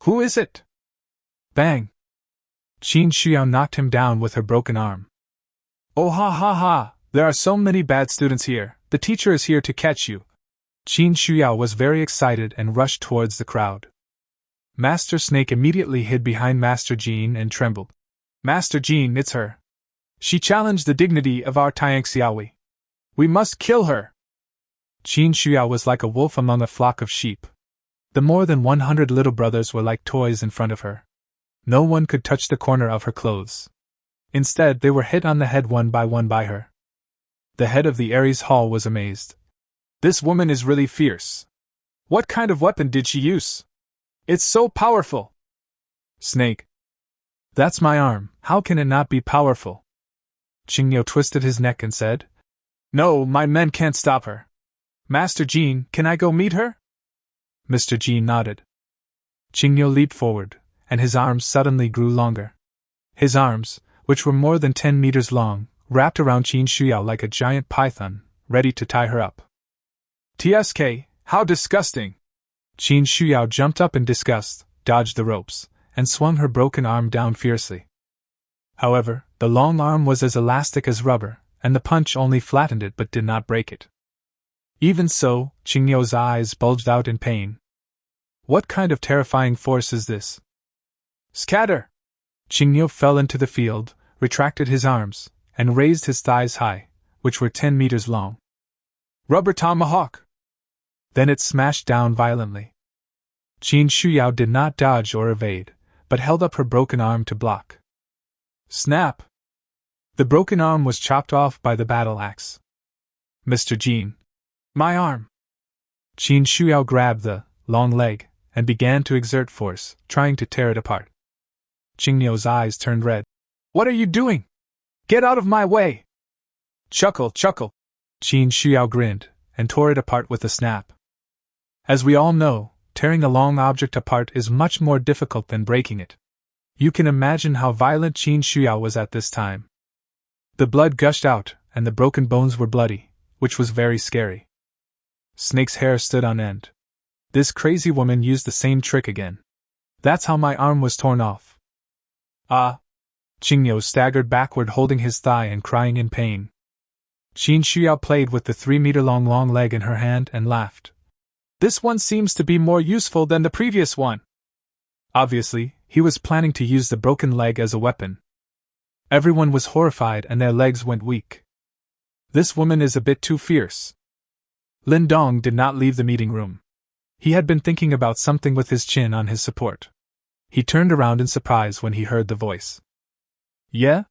Speaker 1: Who is it? Bang! Qin Shuyao knocked him down with her broken arm. Oh ha ha ha, there are so many bad students here, the teacher is here to catch you. Qin Shuyao was very excited and rushed towards the crowd. Master Snake immediately hid behind Master Jin and trembled. Master Jin, it's her. She challenged the dignity of our Taiyang Xiaohui. We must kill her! Qin Shuyao was like a wolf among a flock of sheep. The more than 100 little brothers were like toys in front of her. No one could touch the corner of her clothes. Instead, they were hit on the head one by her. The head of the Ares Hall was amazed. This woman is really fierce. What kind of weapon did she use? It's so powerful! Snake. That's my arm, how can it not be powerful? Qingyo twisted his neck and said, No, my men can't stop her. Master Jin, can I go meet her? Mr. Jin nodded. Qingyo leaped forward, and his arms suddenly grew longer. His arms, which were more than 10 meters long, wrapped around Qin Shuyao like a giant python, ready to tie her up. TSK, how disgusting! Qin Shuyao jumped up in disgust, dodged the ropes, and swung her broken arm down fiercely. However, the long arm was as elastic as rubber, and the punch only flattened it but did not break it. Even so, Qingyo's eyes bulged out in pain. What kind of terrifying force is this? Scatter! Qingyo fell into the field, retracted his arms, and raised his thighs high, which were 10 meters long. Rubber tomahawk! Then it smashed down violently. Qin Shuyao did not dodge or evade, but held up her broken arm to block. Snap! The broken arm was chopped off by the battle axe. Mr. Jin. My arm! Qin Shuyao grabbed the long leg and began to exert force, trying to tear it apart. Qingyo's eyes turned red. What are you doing? Get out of my way! Chuckle, chuckle! Qin Shuyao grinned and tore it apart with a snap. As we all know, tearing a long object apart is much more difficult than breaking it. You can imagine how violent Qin Shuyao was at this time. The blood gushed out, and the broken bones were bloody, which was very scary. Snake's hair stood on end. This crazy woman used the same trick again. That's how my arm was torn off. Ah! Qingyo staggered backward holding his thigh and crying in pain. Qin Shuyao played with the 3-meter-long leg in her hand and laughed. This one seems to be more useful than the previous one. Obviously, he was planning to use the broken leg as a weapon. Everyone was horrified and their legs went weak. This woman is a bit too fierce. Lin Dong did not leave the meeting room. He had been thinking about something with his chin on his support. He turned around in surprise when he heard the voice. Yeah?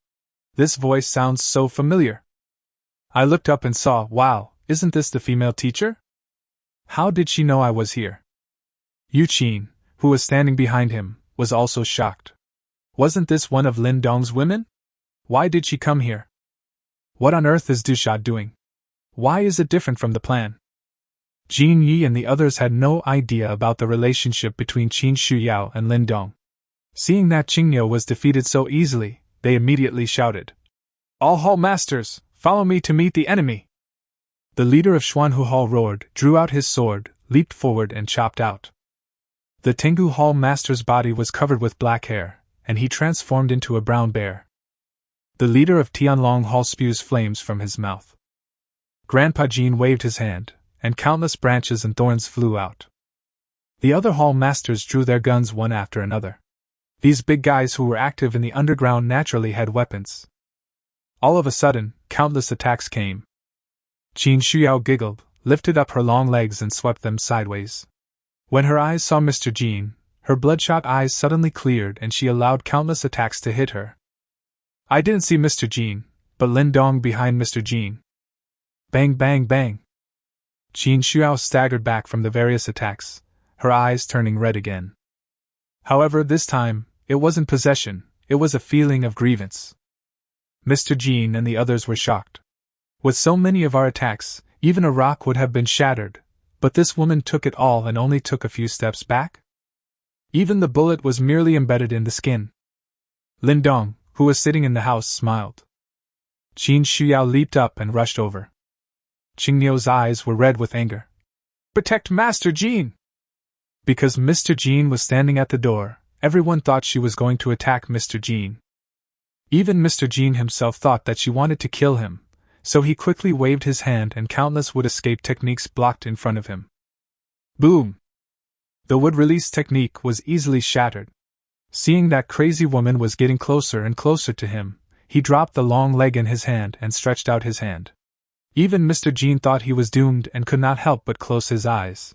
Speaker 1: This voice sounds so familiar. I looked up and saw, wow, isn't this the female teacher? How did she know I was here? Yu Qin, who was standing behind him, was also shocked. Wasn't this one of Lin Dong's women? Why did she come here? What on earth is Dusha doing? Why is it different from the plan? Jin Yi and the others had no idea about the relationship between Qin Shuyao and Lin Dong. Seeing that Qingyo was defeated so easily, they immediately shouted, All hall masters, follow me to meet the enemy! The leader of Xuanhu Hall roared, drew out his sword, leaped forward and chopped out. The Tengu Hall master's body was covered with black hair, and he transformed into a brown bear. The leader of Tianlong Hall spews flames from his mouth. Grandpa Jean waved his hand, and countless branches and thorns flew out. The other hall masters drew their guns one after another. These big guys who were active in the underground naturally had weapons. All of a sudden, countless attacks came. Qin Shuyao giggled, lifted up her long legs and swept them sideways. When her eyes saw Mr. Jean, her bloodshot eyes suddenly cleared and she allowed countless attacks to hit her. I didn't see Mr. Jean, but Lin Dong behind Mr. Jean. Bang bang bang. Qin Shuyao staggered back from the various attacks, her eyes turning red again. However, this time, it wasn't possession, it was a feeling of grievance. Mr. Jean and the others were shocked. With so many of our attacks, even a rock would have been shattered, but this woman took it all and only took a few steps back? Even the bullet was merely embedded in the skin. Lindong, who was sitting in the house, smiled. Qin Shuyao leaped up and rushed over. Qingnio's eyes were red with anger. Protect Master Jean! Because Mr. Jean was standing at the door, everyone thought she was going to attack Mr. Jean. Even Mr. Jean himself thought that she wanted to kill him, so he quickly waved his hand and countless would-escape techniques blocked in front of him. Boom! The wood-release technique was easily shattered. Seeing that crazy woman was getting closer and closer to him, he dropped the long leg in his hand and stretched out his hand. Even Mr. Jean thought he was doomed and could not help but close his eyes.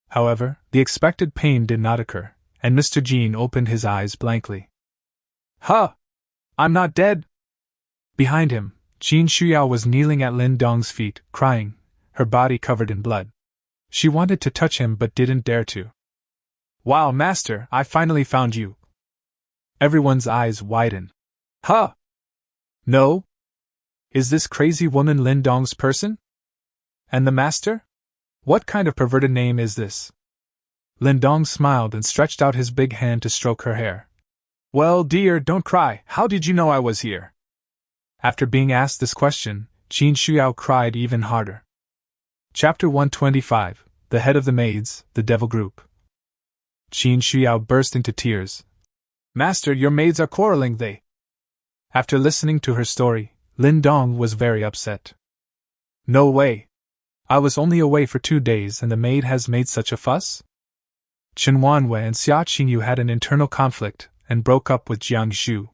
Speaker 1: However, the expected pain did not occur, and Mr. Jean opened his eyes blankly. Huh! I'm not dead! Behind him, Qin Shuyao was kneeling at Lin Dong's feet, crying, her body covered in blood. She wanted to touch him but didn't dare to. Wow, Master, I finally found you! Everyone's eyes widened. Huh! No? Is this crazy woman Lin Dong's person? And the Master? What kind of perverted name is this? Lindong smiled and stretched out his big hand to stroke her hair. Well, dear, don't cry. How did you know I was here? After being asked this question, Qin Shuyao cried even harder. Chapter 125, The Head of the Maids, the Devil Group. Qin Shuyao burst into tears. Master, your maids are quarreling, they. After listening to her story, Lindong was very upset. No way. I was only away for 2 days and the maid has made such a fuss? Shinuan and Xia Qingyu had an internal conflict and broke up with Jiang Xu.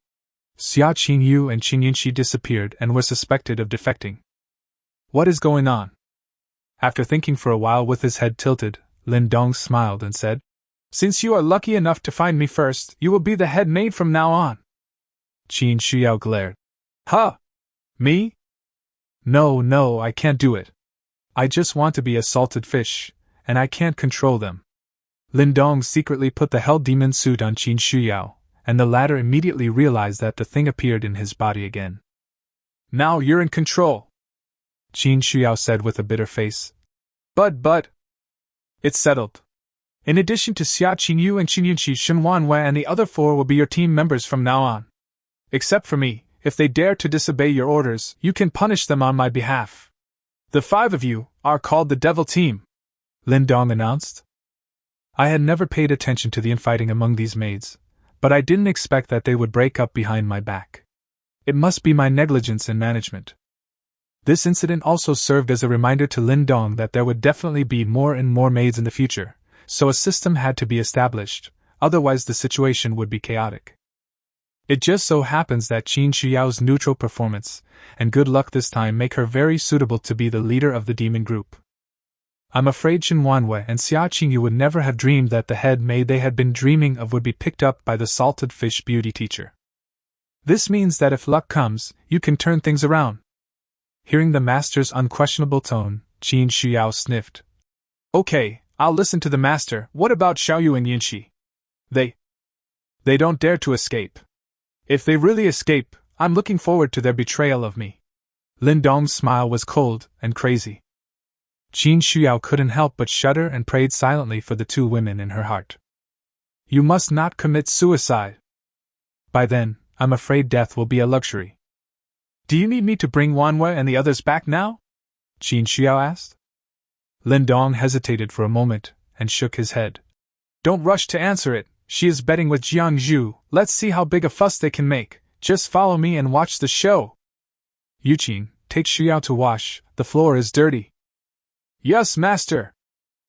Speaker 1: Xia Qingyu and Qin Yunxi disappeared and were suspected of defecting. What is going on? After thinking for a while with his head tilted, Lindong smiled and said, Since you are lucky enough to find me first, you will be the head maid from now on. Qin Shuyao glared. Huh? Me? No, I can't do it. I just want to be a salted fish, and I can't control them. Lindong secretly put the hell demon suit on Qin Shuyao, and the latter immediately realized that the thing appeared in his body again. Now you're in control, Qin Shuyao said with a bitter face. But... It's settled. In addition to Xia Qingyu and Qin Yunxi, Shinuan and the other 4 will be your team members from now on. Except for me, if they dare to disobey your orders, you can punish them on my behalf. The 5 of you are called the Devil Team, Lindong announced. I had never paid attention to the infighting among these maids, but I didn't expect that they would break up behind my back. It must be my negligence in management. This incident also served as a reminder to Lindong that there would definitely be more and more maids in the future, so a system had to be established, otherwise the situation would be chaotic. It just so happens that Qin Shuyao's neutral performance, and good luck this time, make her very suitable to be the leader of the demon group. I'm afraid Shinuan and Xia Qingyu would never have dreamed that the head maid they had been dreaming of would be picked up by the salted fish beauty teacher. This means that if luck comes, you can turn things around. Hearing the master's unquestionable tone, Qin Shuyao sniffed. Okay, I'll listen to the master. What about Xiaoyu and Yunxi? They don't dare to escape. If they really escape, I'm looking forward to their betrayal of me. Lindong's smile was cold and crazy. Qin Shuyao couldn't help but shudder and prayed silently for the 2 women in her heart. You must not commit suicide. By then, I'm afraid death will be a luxury. Do you need me to bring Wanhua and the others back now? Qin Shuyao asked. Lindong hesitated for a moment and shook his head. Don't rush to answer it. She is betting with Jiang Zhu. Let's see how big a fuss they can make. Just follow me and watch the show. Yuqin, take Shuyao to wash. The floor is dirty. Yes, master.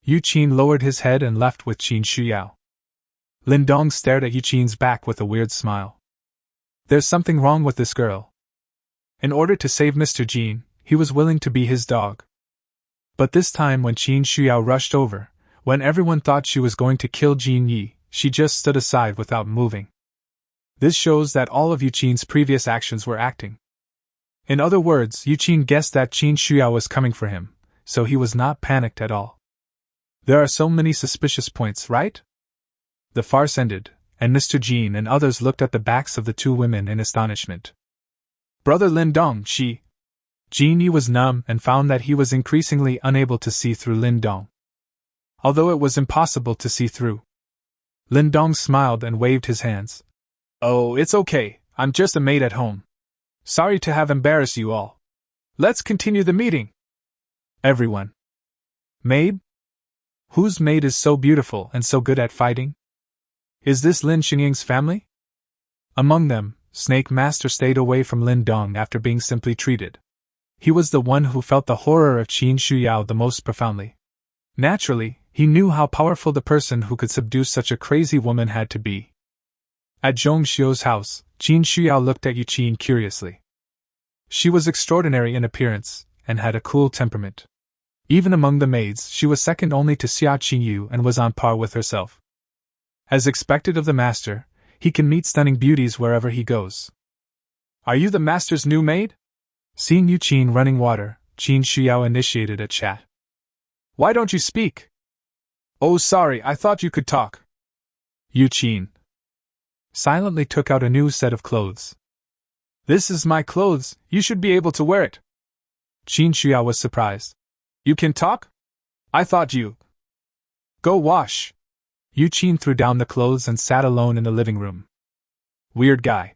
Speaker 1: Yuqin lowered his head and left with Qin Shuyao. Lindong stared at Yuqin's back with a weird smile. There's something wrong with this girl. In order to save Mr. Jin, he was willing to be his dog. But this time when Qin Shuyao rushed over, when everyone thought she was going to kill Jin Yi, she just stood aside without moving. This shows that all of Yuqin's previous actions were acting. In other words, Yuqin guessed that Qin Shuyao was coming for him, so he was not panicked at all. There are so many suspicious points, right? The farce ended, and Mr. Jin and others looked at the backs of the two women in astonishment. Brother Lindong, Jin Yi was numb and found that he was increasingly unable to see through Lindong. Although it was impossible to see through. Lindong smiled and waved his hands. Oh, it's okay, I'm just a maid at home. Sorry to have embarrassed you all. Let's continue the meeting. Everyone. Maid? Whose maid is so beautiful and so good at fighting? Is this Lin Xingying's family? Among them, Snake Master stayed away from Lin Dong after being simply treated. He was the one who felt the horror of Qin Shuyao the most profoundly. Naturally, he knew how powerful the person who could subdue such a crazy woman had to be. At Zhong Xiu's house, Qin Shuyao looked at Yuqin curiously. She was extraordinary in appearance, and had a cool temperament. Even among the maids, she was second only to Xia Qingyu and was on par with herself. As expected of the master, he can meet stunning beauties wherever he goes. Are you the master's new maid? Seeing Yuqin running water, Qin Shuyao initiated a chat. Why don't you speak? Oh, sorry, I thought you could talk. Yuqin silently took out a new set of clothes. This is my clothes, you should be able to wear it. Qin Shuyao was surprised. You can talk? I thought you. Go wash. Yuqin threw down the clothes and sat alone in the living room. Weird guy.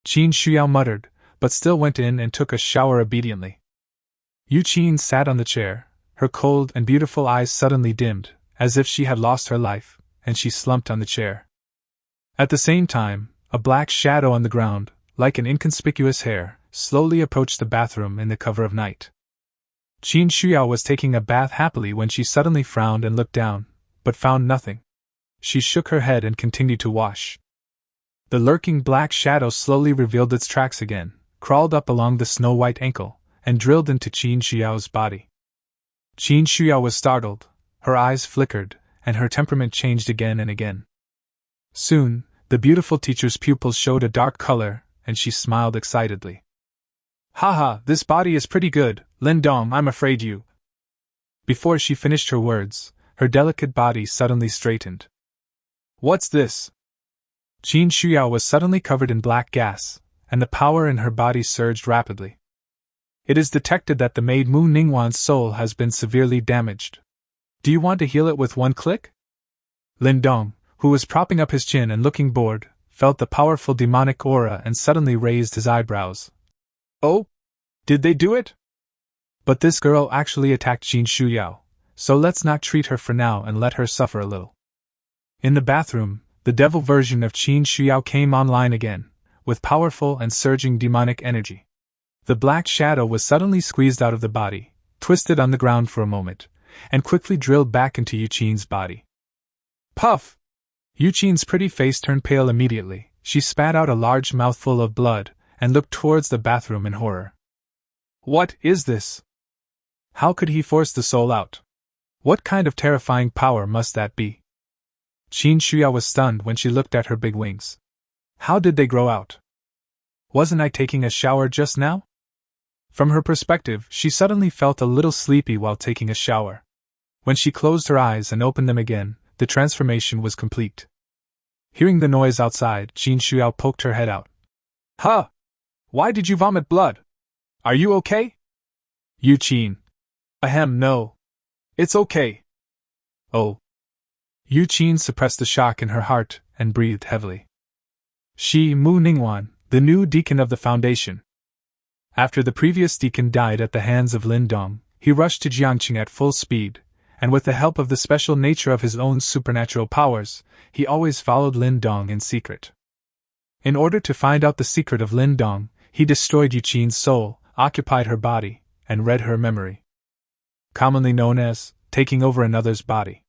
Speaker 1: Qin Shuyao muttered, but still went in and took a shower obediently. Yuqin sat on the chair, her cold and beautiful eyes suddenly dimmed, as if she had lost her life, and she slumped on the chair. At the same time, a black shadow on the ground, like an inconspicuous hair, slowly approached the bathroom in the cover of night. Qin Shuyao was taking a bath happily when she suddenly frowned and looked down, but found nothing. She shook her head and continued to wash. The lurking black shadow slowly revealed its tracks again, crawled up along the snow-white ankle, and drilled into Qin Shuyao's body. Qin Shuyao was startled, her eyes flickered, and her temperament changed again and again. Soon, the beautiful teacher's pupils showed a dark color, and she smiled excitedly. Haha, this body is pretty good, Lindong, I'm afraid you. Before she finished her words, her delicate body suddenly straightened. What's this? Qin Shuyao was suddenly covered in black gas, and the power in her body surged rapidly. It is detected that the maid Mu Ningwan's soul has been severely damaged. Do you want to heal it with one click? Lindong, who was propping up his chin and looking bored, felt the powerful demonic aura and suddenly raised his eyebrows. Oh? Did they do it? But this girl actually attacked Qin Shuyao, so let's not treat her for now and let her suffer a little. In the bathroom, the devil version of Qin Shuyao came online again, with powerful and surging demonic energy. The black shadow was suddenly squeezed out of the body, twisted on the ground for a moment, and quickly drilled back into Yuqin's body. Puff! Yuqin's pretty face turned pale immediately. She spat out a large mouthful of blood, and looked towards the bathroom in horror. What is this? How could he force the soul out? What kind of terrifying power must that be? Qin Shuyao was stunned when she looked at her big wings. How did they grow out? Wasn't I taking a shower just now? From her perspective, she suddenly felt a little sleepy while taking a shower. When she closed her eyes and opened them again, the transformation was complete. Hearing the noise outside, Qin Shuyao poked her head out. Huh! Why did you vomit blood? Are you okay? Yuqin. Ahem, no. It's okay. Oh. Yuqin suppressed the shock in her heart and breathed heavily. She, Mu Ningwan, the new deacon of the foundation. After the previous deacon died at the hands of Lin Dong, he rushed to Jiangqing at full speed, and with the help of the special nature of his own supernatural powers, he always followed Lin Dong in secret. In order to find out the secret of Lin Dong, he destroyed Yuqin's soul, occupied her body, and read her memory. Commonly known as taking over another's body.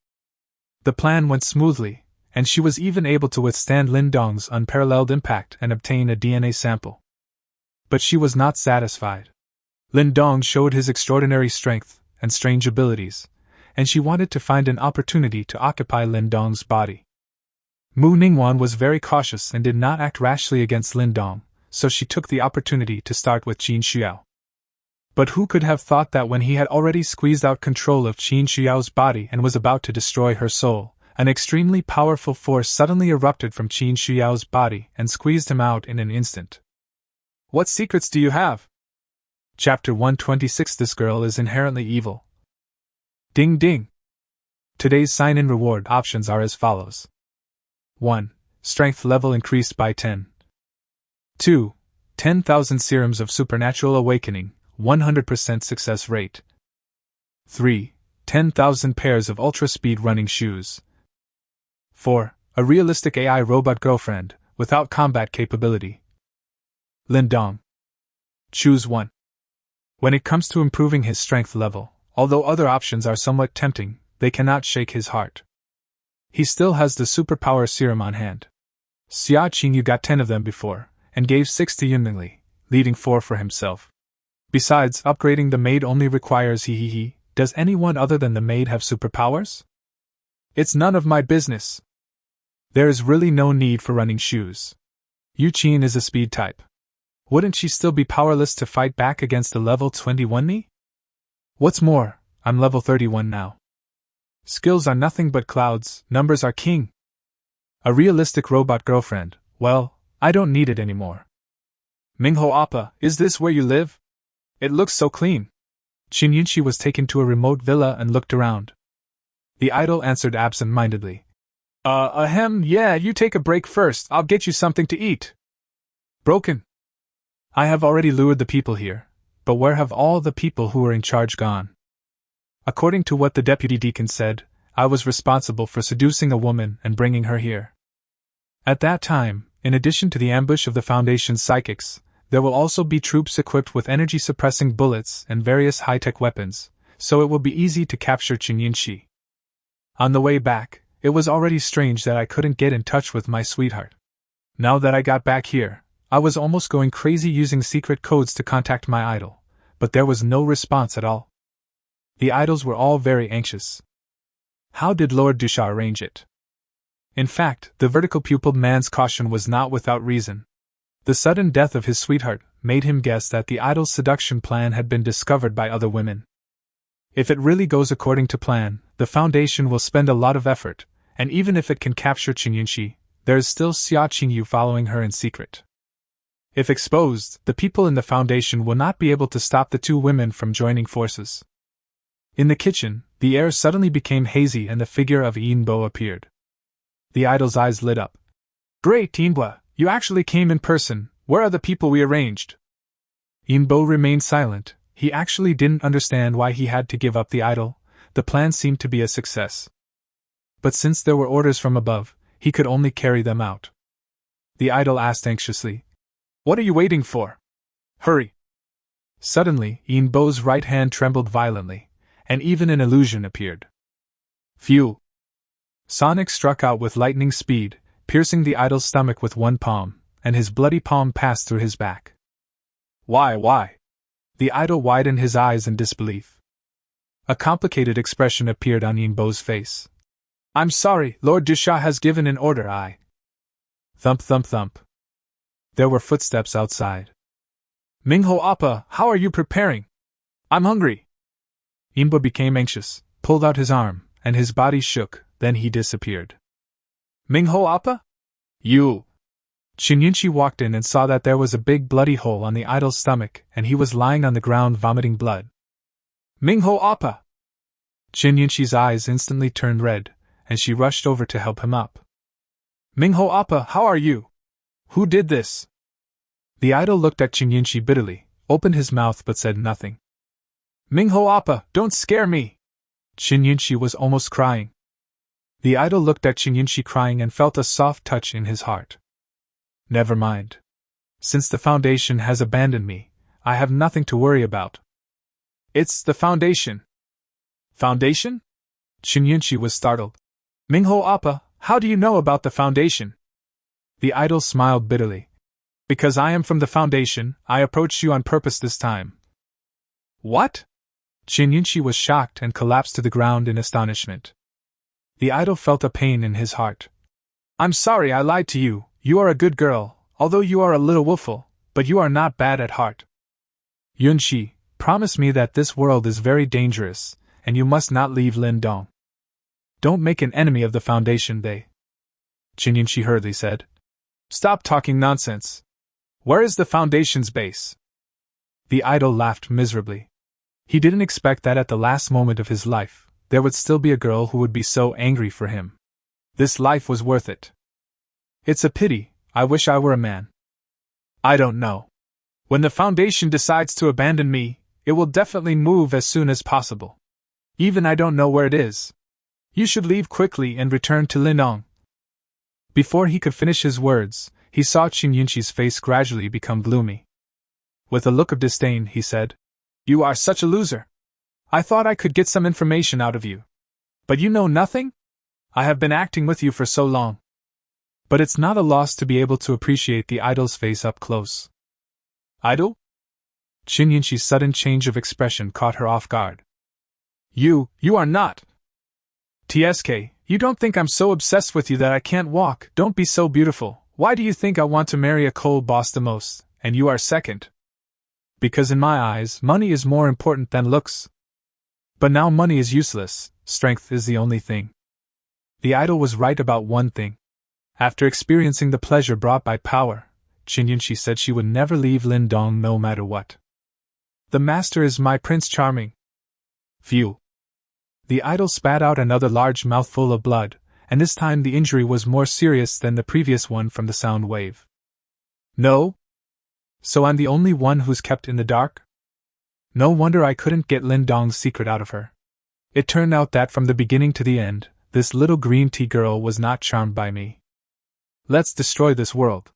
Speaker 1: The plan went smoothly, and she was even able to withstand Lin Dong's unparalleled impact and obtain a DNA sample. But she was not satisfied. Lin Dong showed his extraordinary strength and strange abilities, and she wanted to find an opportunity to occupy Lin Dong's body. Mu Ningguan was very cautious and did not act rashly against Lin Dong, so she took the opportunity to start with Qin Xiao. But who could have thought that when he had already squeezed out control of Qin Xiao's body and was about to destroy her soul, an extremely powerful force suddenly erupted from Qin Xiao's body and squeezed him out in an instant. What secrets do you have? Chapter 126. This girl is inherently evil. Ding ding. Today's sign-in reward options are as follows. 1. Strength level increased by 10. 2. 10,000 serums of supernatural awakening, 100% success rate. 3. 10,000 pairs of ultra-speed running shoes. 4. A realistic AI robot girlfriend, without combat capability. Lindong. Choose one. When it comes to improving his strength level, although other options are somewhat tempting, they cannot shake his heart. He still has the superpower serum on hand. Xia Qingyu got 10 of them before, and gave 6 to Yunmingli, leaving 4 for himself. Besides, upgrading the maid only requires he. Does anyone other than the maid have superpowers? It's none of my business. There is really no need for running shoes. Yuqin is a speed type. Wouldn't she still be powerless to fight back against a level 21 me? What's more, I'm level 31 now. Skills are nothing but clouds, numbers are king. A realistic robot girlfriend, well, I don't need it anymore. Mingho Appa, is this where you live? It looks so clean. Qin Yunxi was taken to a remote villa and looked around. The idol answered absent-mindedly. Yeah, you take a break first, I'll get you something to eat. Broken. I have already lured the people here, but where have all the people who were in charge gone? According to what the deputy deacon said, I was responsible for seducing a woman and bringing her here. At that time, in addition to the ambush of the Foundation's psychics, there will also be troops equipped with energy-suppressing bullets and various high-tech weapons, so it will be easy to capture Qin Yunxi. On the way back, it was already strange that I couldn't get in touch with my sweetheart. Now that I got back here, I was almost going crazy using secret codes to contact my idol, but there was no response at all. The idols were all very anxious. How did Lord Dusha arrange it? In fact, the vertical-pupiled man's caution was not without reason. The sudden death of his sweetheart made him guess that the idol's seduction plan had been discovered by other women. If it really goes according to plan, the Foundation will spend a lot of effort, and even if it can capture Qin Yunxi, there is still Xia Qingyu following her in secret. If exposed, the people in the Foundation will not be able to stop the two women from joining forces. In the kitchen, the air suddenly became hazy and the figure of Yinbo appeared. The idol's eyes lit up. Great, Yinbo, you actually came in person. Where are the people we arranged? Yinbo remained silent. He actually didn't understand why he had to give up the idol. The plan seemed to be a success. But since there were orders from above, he could only carry them out. The idol asked anxiously, What are you waiting for? Hurry! Suddenly, Yinbo's right hand trembled violently, and even an illusion appeared. Phew! Sonic struck out with lightning speed, piercing the idol's stomach with one palm, and his bloody palm passed through his back. Why? The idol widened his eyes in disbelief. A complicated expression appeared on Yinbo's face. I'm sorry, Lord Dusha has given an order. Thump thump thump. There were footsteps outside. Mingho Appa, how are you preparing? I'm hungry. Yinbo became anxious, pulled out his arm, and his body shook, then he disappeared. Mingho Appa? You! Qin Yunxi walked in and saw that there was a big bloody hole on the idol's stomach, and he was lying on the ground vomiting blood. Mingho Appa! Qin Yunxi's eyes instantly turned red, and she rushed over to help him up. Mingho Appa, how are you? Who did this? The idol looked at Qin Yunxi bitterly, opened his mouth but said nothing. Mingho Appa, don't scare me! Yunxi was almost crying. The idol looked at Yunxi crying and felt a soft touch in his heart. Never mind. Since the Foundation has abandoned me, I have nothing to worry about. It's the Foundation. Foundation? Yunxi was startled. Mingho Appa, how do you know about the Foundation? The idol smiled bitterly. Because I am from the Foundation, I approached you on purpose this time. What? Yunxi was shocked and collapsed to the ground in astonishment. The idol felt a pain in his heart. I'm sorry I lied to you. You are a good girl, although you are a little willful, but you are not bad at heart. Yunxi, promise me that this world is very dangerous, and you must not leave Lin Dong. Don't make an enemy of the Foundation, Yunxi hurriedly said. Stop talking nonsense. Where is the Foundation's base? The idol laughed miserably. He didn't expect that at the last moment of his life, there would still be a girl who would be so angry for him. This life was worth it. It's a pity, I wish I were a man. I don't know. When the Foundation decides to abandon me, it will definitely move as soon as possible. Even I don't know where it is. You should leave quickly and return to Lindong. Before he could finish his words, he saw Yunxi's face gradually become gloomy. With a look of disdain, he said, You are such a loser. I thought I could get some information out of you. But you know nothing? I have been acting with you for so long. But it's not a loss to be able to appreciate the idol's face up close. Idol? Yunxi's sudden change of expression caught her off guard. You are not. TSK, you don't think I'm so obsessed with you that I can't walk? Don't be so beautiful. Why do you think I want to marry a coal boss the most, and you are second? Because in my eyes, money is more important than looks. But now money is useless, strength is the only thing. The idol was right about one thing. After experiencing the pleasure brought by power, Yunxi said she would never leave Lindong no matter what. The master is my Prince Charming. Phew. The idol spat out another large mouthful of blood, and this time the injury was more serious than the previous one from the sound wave. No? So I'm the only one who's kept in the dark? No wonder I couldn't get Lindong's secret out of her. It turned out that from the beginning to the end, this little green tea girl was not charmed by me. Let's destroy this world.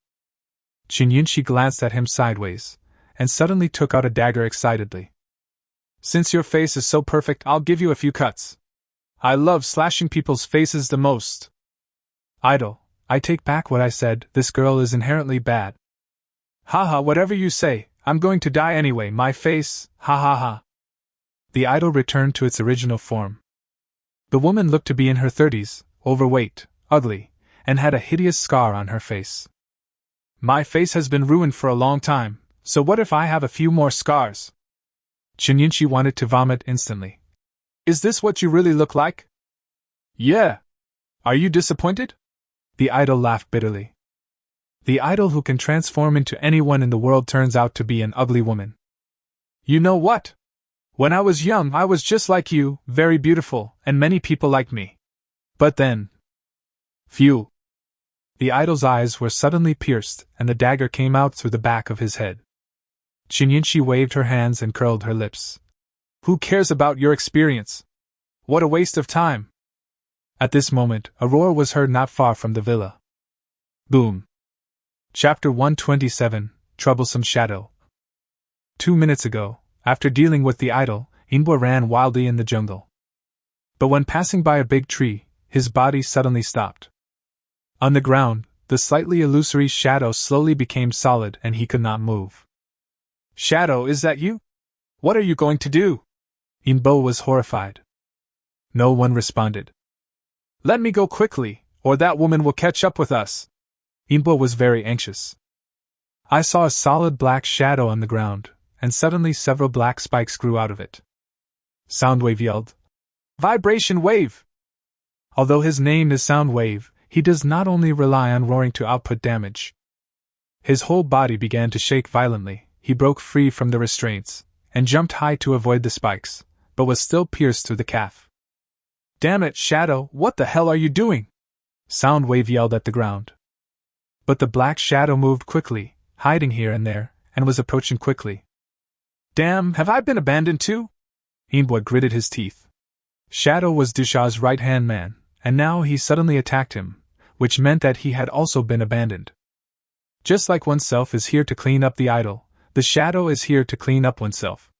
Speaker 1: Yunxi glanced at him sideways, and suddenly took out a dagger excitedly. Since your face is so perfect, I'll give you a few cuts. I love slashing people's faces the most. Idol, I take back what I said, this girl is inherently bad. Haha, whatever you say, I'm going to die anyway, my face, ha ha ha. The idol returned to its original form. The woman looked to be in her 30s, overweight, ugly, and had a hideous scar on her face. My face has been ruined for a long time, so what if I have a few more scars? Yunxi wanted to vomit instantly. Is this what you really look like? Yeah. Are you disappointed? The idol laughed bitterly. The idol who can transform into anyone in the world turns out to be an ugly woman. You know what? When I was young, I was just like you, very beautiful, and many people liked me. But then... Phew. The idol's eyes were suddenly pierced, and the dagger came out through the back of his head. Yunxi waved her hands and curled her lips. Who cares about your experience? What a waste of time! At this moment, a roar was heard not far from the villa. Boom. Chapter 127, Troublesome Shadow. 2 minutes ago, after dealing with the idol, Lingua ran wildly in the jungle. But when passing by a big tree, his body suddenly stopped. On the ground, the slightly illusory shadow slowly became solid and he could not move. Shadow, is that you? What are you going to do? Lingua was horrified. No one responded. Let me go quickly, or that woman will catch up with us. Lingua was very anxious. I saw a solid black shadow on the ground, and suddenly several black spikes grew out of it. Soundwave yelled. Vibration Wave! Although his name is Soundwave, he does not only rely on roaring to output damage. His whole body began to shake violently. He broke free from the restraints, and jumped high to avoid the spikes, but was still pierced through the calf. Damn it, Shadow, what the hell are you doing? Soundwave yelled at the ground. But the black shadow moved quickly, hiding here and there, and was approaching quickly. Damn, have I been abandoned too? Lingua gritted his teeth. Shadow was Dusha's right-hand man, and now he suddenly attacked him, which meant that he had also been abandoned. Just like oneself is here to clean up the idol, the shadow is here to clean up oneself.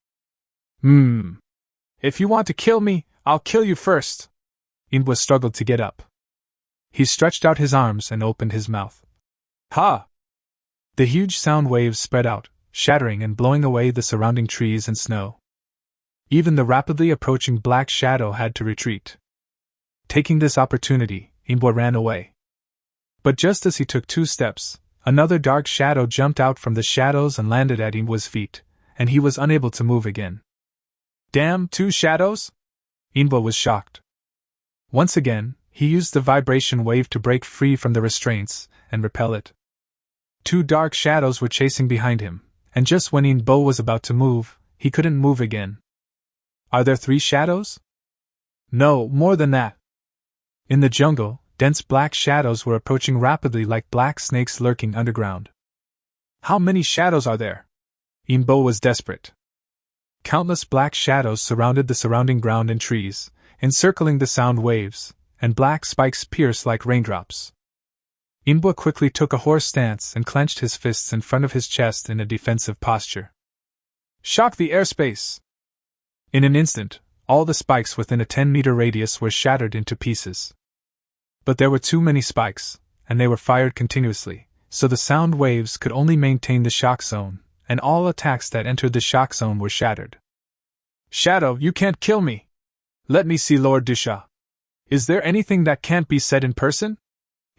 Speaker 1: If you want to kill me, I'll kill you first. Lingua struggled to get up. He stretched out his arms and opened his mouth. Ha! The huge sound waves spread out, shattering and blowing away the surrounding trees and snow. Even the rapidly approaching black shadow had to retreat. Taking this opportunity, Lingua ran away. But just as he took 2 steps, another dark shadow jumped out from the shadows and landed at Lingua's feet, and he was unable to move again. Damn, 2 shadows? Lingua was shocked. Once again, he used the vibration wave to break free from the restraints and repel it. 2 dark shadows were chasing behind him, and just when Lingua was about to move, he couldn't move again. Are there 3 shadows? No, more than that. In the jungle, dense black shadows were approaching rapidly like black snakes lurking underground. How many shadows are there? Lingua was desperate. Countless black shadows surrounded the surrounding ground and trees, encircling the sound waves, and black spikes pierced like raindrops. Lingua quickly took a horse stance and clenched his fists in front of his chest in a defensive posture. Shock the airspace! In an instant, all the spikes within a 10-meter radius were shattered into pieces. But there were too many spikes, and they were fired continuously, so the sound waves could only maintain the shock zone, and all attacks that entered the shock zone were shattered. Shadow, you can't kill me! Let me see Lord Dusha. Is there anything that can't be said in person?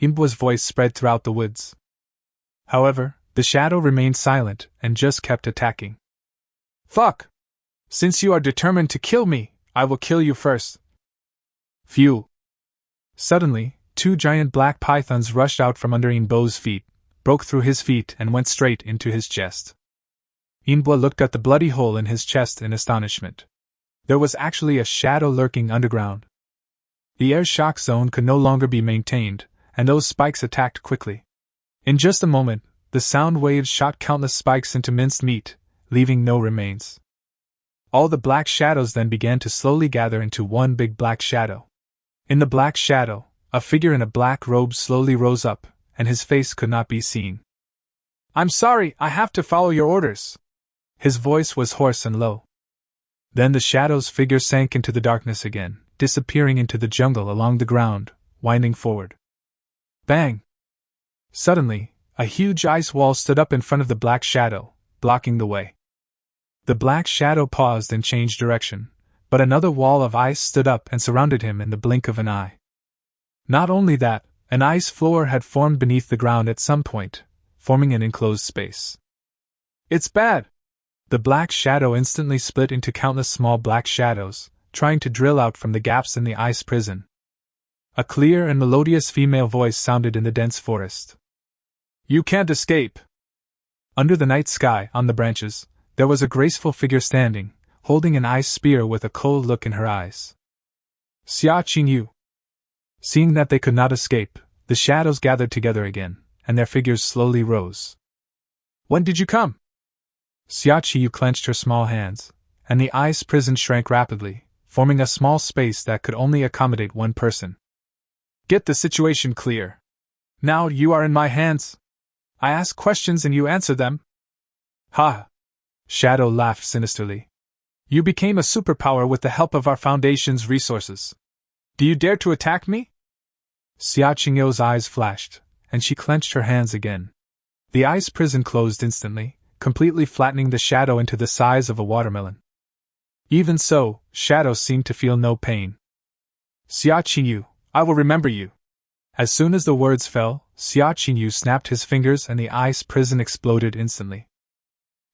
Speaker 1: Lingua's voice spread throughout the woods. However, the shadow remained silent and just kept attacking. Fuck! Since you are determined to kill me, I will kill you first. Phew! Suddenly, 2 giant black pythons rushed out from under Lingua's feet, broke through his feet and went straight into his chest. Lingua looked at the bloody hole in his chest in astonishment. There was actually a shadow lurking underground. The air shock zone could no longer be maintained, and those spikes attacked quickly. In just a moment, the sound waves shot countless spikes into minced meat, leaving no remains. All the black shadows then began to slowly gather into one big black shadow. In the black shadow, a figure in a black robe slowly rose up, and his face could not be seen. I'm sorry, I have to follow your orders. His voice was hoarse and low. Then the shadow's figure sank into the darkness again, disappearing into the jungle along the ground, winding forward. Bang! Suddenly, a huge ice wall stood up in front of the black shadow, blocking the way. The black shadow paused and changed direction, but another wall of ice stood up and surrounded him in the blink of an eye. Not only that, an ice floor had formed beneath the ground at some point, forming an enclosed space. It's bad! The black shadow instantly split into countless small black shadows, trying to drill out from the gaps in the ice prison. A clear and melodious female voice sounded in the dense forest. You can't escape! Under the night sky, on the branches, there was a graceful figure standing, holding an ice spear with a cold look in her eyes. Xia Qingyu. Seeing that they could not escape, the shadows gathered together again, and their figures slowly rose. When did you come? Xia Qingyu clenched her small hands, and the ice prison shrank rapidly, forming a small space that could only accommodate one person. Get the situation clear. Now you are in my hands. I ask questions and you answer them. Ha! Shadow laughed sinisterly. You became a superpower with the help of our Foundation's resources. Do you dare to attack me? Xia Qingyu's eyes flashed, and she clenched her hands again. The ice prison closed instantly, completely flattening the shadow into the size of a watermelon. Even so, Shadow seemed to feel no pain. Xia Qingyu, I will remember you. As soon as the words fell, Xia Qingyu snapped his fingers and the ice prison exploded instantly.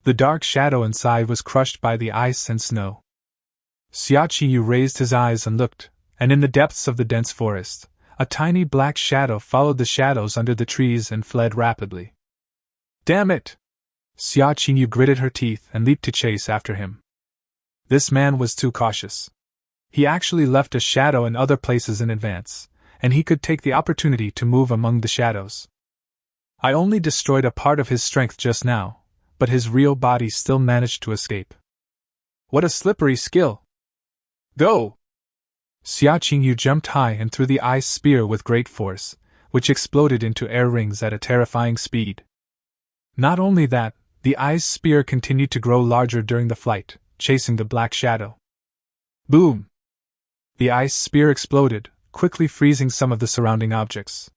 Speaker 1: The dark shadow inside was crushed by the ice and snow. Xia Qingyu raised his eyes and looked, and in the depths of the dense forest, a tiny black shadow followed the shadows under the trees and fled rapidly. Damn it! Xia Qingyu gritted her teeth and leaped to chase after him. This man was too cautious. He actually left a shadow in other places in advance, and he could take the opportunity to move among the shadows. I only destroyed a part of his strength just now, but his real body still managed to escape. What a slippery skill! Go! Xia Qingyu jumped high and threw the ice spear with great force, which exploded into air rings at a terrifying speed. Not only that, the ice spear continued to grow larger during the flight, chasing the black shadow. Boom! The ice spear exploded, quickly freezing some of the surrounding objects.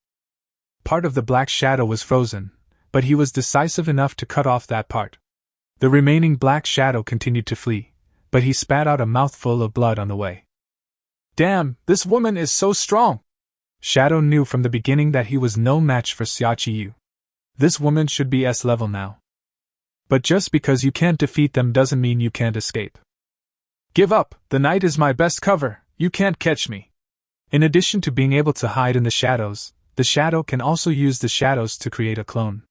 Speaker 1: Part of the black shadow was frozen, but he was decisive enough to cut off that part. The remaining black shadow continued to flee, but he spat out a mouthful of blood on the way. Damn, this woman is so strong! Shadow knew from the beginning that he was no match for Xia Qiyu. This woman should be S level now. But just because you can't defeat them doesn't mean you can't escape. Give up, the night is my best cover, you can't catch me. In addition to being able to hide in the shadows, the shadow can also use the shadows to create a clone.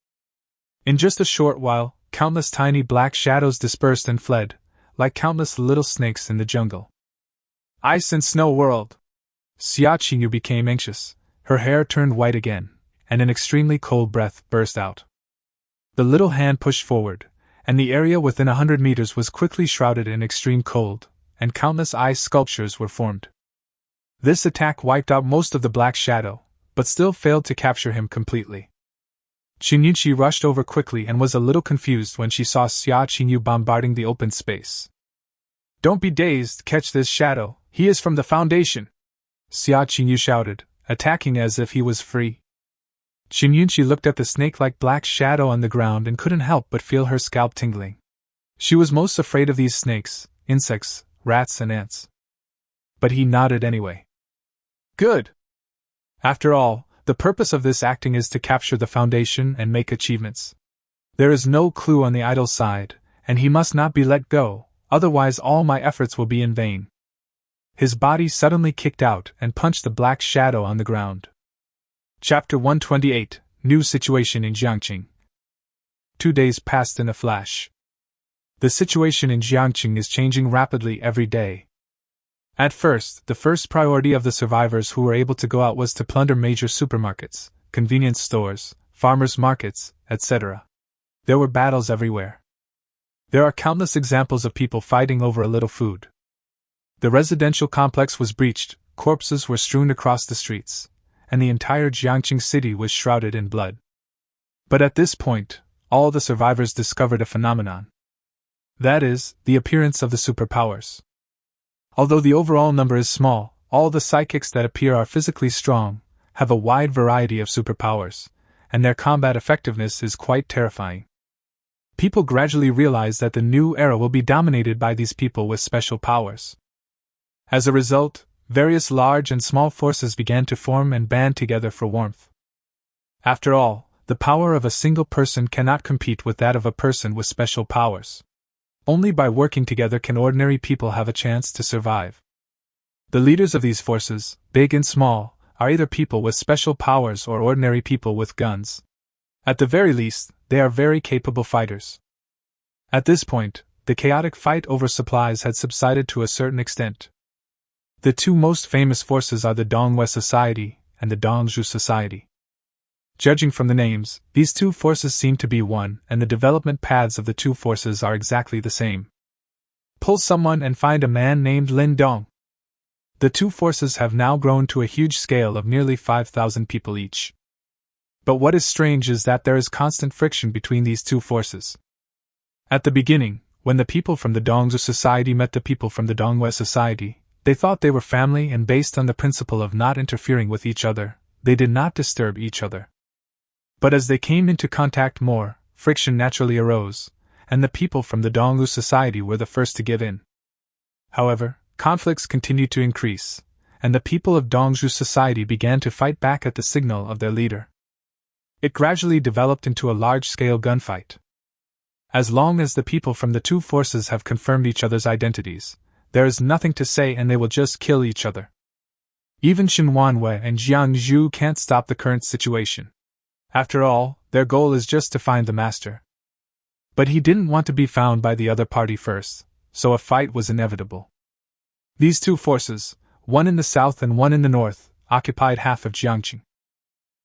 Speaker 1: In just a short while, countless tiny black shadows dispersed and fled, like countless little snakes in the jungle. Ice and Snow World! Xia Qingyu became anxious, her hair turned white again, and an extremely cold breath burst out. The little hand pushed forward, and the area within 100 meters was quickly shrouded in extreme cold, and countless ice sculptures were formed. This attack wiped out most of the black shadow, but still failed to capture him completely. Qinyunqi rushed over quickly and was a little confused when she saw Xia Qingyu bombarding the open space. Don't be dazed, catch this shadow, he is from the Foundation! Xia Qingyu shouted, attacking as if he was free. Qinyunqi looked at the snake-like black shadow on the ground and couldn't help but feel her scalp tingling. She was most afraid of these snakes, insects, rats and ants. But he nodded anyway. Good! After all, the purpose of this acting is to capture the Foundation and make achievements. There is no clue on the idol's side, and he must not be let go, otherwise all my efforts will be in vain. His body suddenly kicked out and punched the black shadow on the ground. Chapter 128, New Situation in Jiangqing. 2 days passed in a flash. The situation in Jiangqing is changing rapidly every day. At first, the first priority of the survivors who were able to go out was to plunder major supermarkets, convenience stores, farmers' markets, etc. There were battles everywhere. There are countless examples of people fighting over a little food. The residential complex was breached, corpses were strewn across the streets, and the entire Jiangqing city was shrouded in blood. But at this point, all the survivors discovered a phenomenon. That is, the appearance of the superpowers. Although the overall number is small, all the psychics that appear are physically strong, have a wide variety of superpowers, and their combat effectiveness is quite terrifying. People gradually realize that the new era will be dominated by these people with special powers. As a result, various large and small forces began to form and band together for warmth. After all, the power of a single person cannot compete with that of a person with special powers. Only by working together can ordinary people have a chance to survive. The leaders of these forces, big and small, are either people with special powers or ordinary people with guns. At the very least, they are very capable fighters. At this point, the chaotic fight over supplies had subsided to a certain extent. The two most famous forces are the Dongwei Society and the Dongzhou Society. Judging from the names, these two forces seem to be one, and the development paths of the two forces are exactly the same. Pull someone and find a man named Lin Dong. The two forces have now grown to a huge scale of nearly 5,000 people each. But what is strange is that there is constant friction between these two forces. At the beginning, when the people from the Dongzhou Society met the people from the Dongwei Society, they thought they were family, and based on the principle of not interfering with each other, they did not disturb each other. But as they came into contact more, friction naturally arose, and the people from the Dongzhou Society were the first to give in. However, conflicts continued to increase, and the people of Dongzhou Society began to fight back at the signal of their leader. It gradually developed into a large-scale gunfight. As long as the people from the two forces have confirmed each other's identities, there is nothing to say and they will just kill each other. Even Shinuan and Jiangzhou can't stop the current situation. After all, their goal is just to find the master. But he didn't want to be found by the other party first, so a fight was inevitable. These two forces, one in the south and one in the north, occupied half of Jiangqing.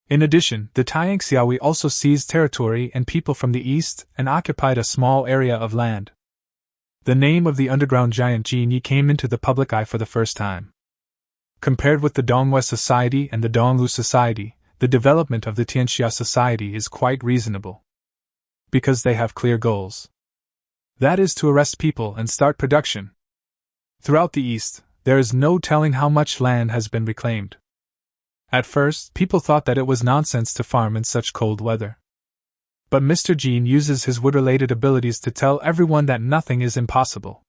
Speaker 1: In addition, the Taiangxiaoui also seized territory and people from the east and occupied a small area of land. The name of the underground giant Jinyi came into the public eye for the first time. Compared with the Donghua Society and the Donglu Society, the development of the Tianxia Society is quite reasonable. Because they have clear goals. That is to arrest people and start production. Throughout the East, there is no telling how much land has been reclaimed. At first, people thought that it was nonsense to farm in such cold weather. But Mr. Jean uses his wood-related abilities to tell everyone that nothing is impossible.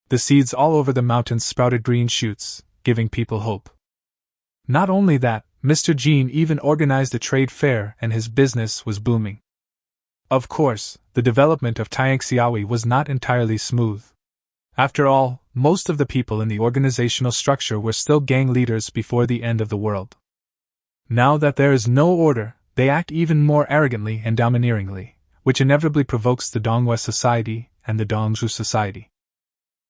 Speaker 1: The seeds all over the mountains sprouted green shoots, giving people hope. Not only that, Mr. Jean even organized a trade fair and his business was booming. Of course, the development of Tianxiahui was not entirely smooth. After all, most of the people in the organizational structure were still gang leaders before the end of the world. Now that there is no order, they act even more arrogantly and domineeringly, which inevitably provokes the Donghua Society and the Dongzhu Society.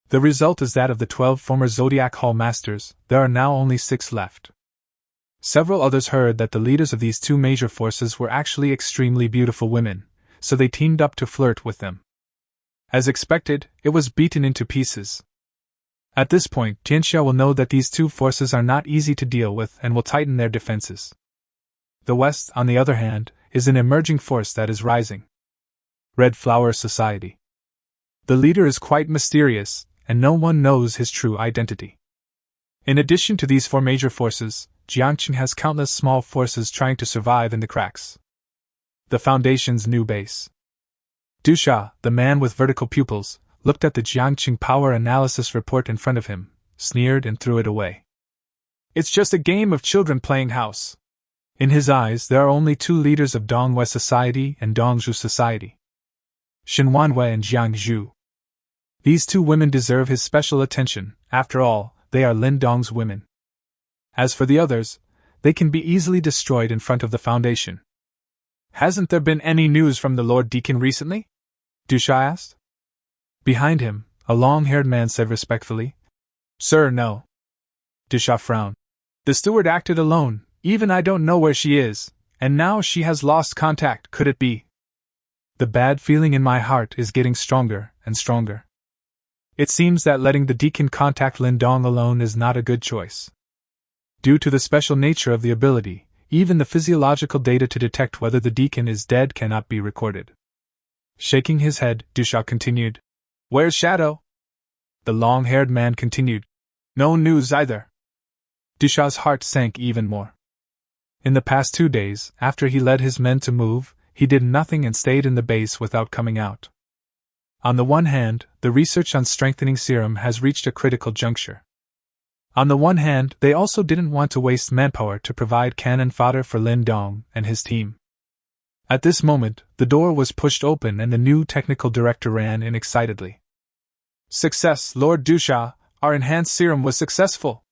Speaker 1: The result is that of the 12 former Zodiac Hall Masters, there are now only 6 left. Several others heard that the leaders of these two major forces were actually extremely beautiful women, so they teamed up to flirt with them. As expected, it was beaten into pieces. At this point, Tianxia will know that these two forces are not easy to deal with and will tighten their defenses. The West, on the other hand, is an emerging force that is rising. Red Flower Society. The leader is quite mysterious, and no one knows his true identity. In addition to these 4 major forces, Jiangqing has countless small forces trying to survive in the cracks. The Foundation's new base. Dusha, the man with vertical pupils, looked at the Jiangqing power analysis report in front of him, sneered and threw it away. It's just a game of children playing house. In his eyes, there are only 2 leaders of Donghua Society and Dongzhu Society. Shinuan and Jiang Zhu. These 2 women deserve his special attention, after all, they are Lin Dong's women. As for the others, they can be easily destroyed in front of the Foundation. Hasn't there been any news from the Lord Deacon recently? Dusha asked. Behind him, a long-haired man said respectfully, Sir, no. Dusha frowned. The steward acted alone, even I don't know where she is, and now she has lost contact, could it be? The bad feeling in my heart is getting stronger and stronger. It seems that letting the deacon contact Lindong alone is not a good choice. Due to the special nature of the ability, even the physiological data to detect whether the deacon is dead cannot be recorded. Shaking his head, Dusha continued, Where's Shadow? The long-haired man continued, No news either. Dusha's heart sank even more. In the past 2 days, after he led his men to move, he did nothing and stayed in the base without coming out. On the one hand, the research on strengthening serum has reached a critical juncture. On the one hand, they also didn't want to waste manpower to provide cannon fodder for Lin Dong and his team. At this moment, the door was pushed open and the new technical director ran in excitedly. Success, Lord Dusha, our enhanced serum was successful.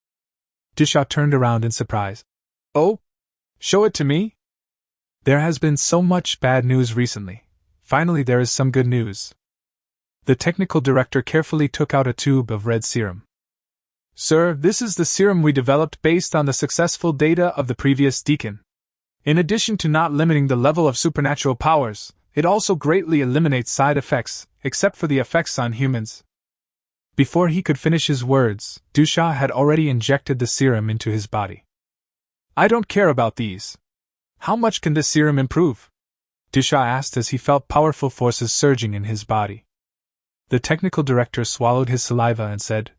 Speaker 1: Dusha turned around in surprise. Oh? Show it to me? There has been so much bad news recently. Finally there is some good news. The technical director carefully took out a tube of red serum. Sir, this is the serum we developed based on the successful data of the previous deacon. In addition to not limiting the level of supernatural powers, it also greatly eliminates side effects, except for the effects on humans. Before he could finish his words, Dusha had already injected the serum into his body. I don't care about these. How much can this serum improve? Dusha asked as he felt powerful forces surging in his body. The technical director swallowed his saliva and said,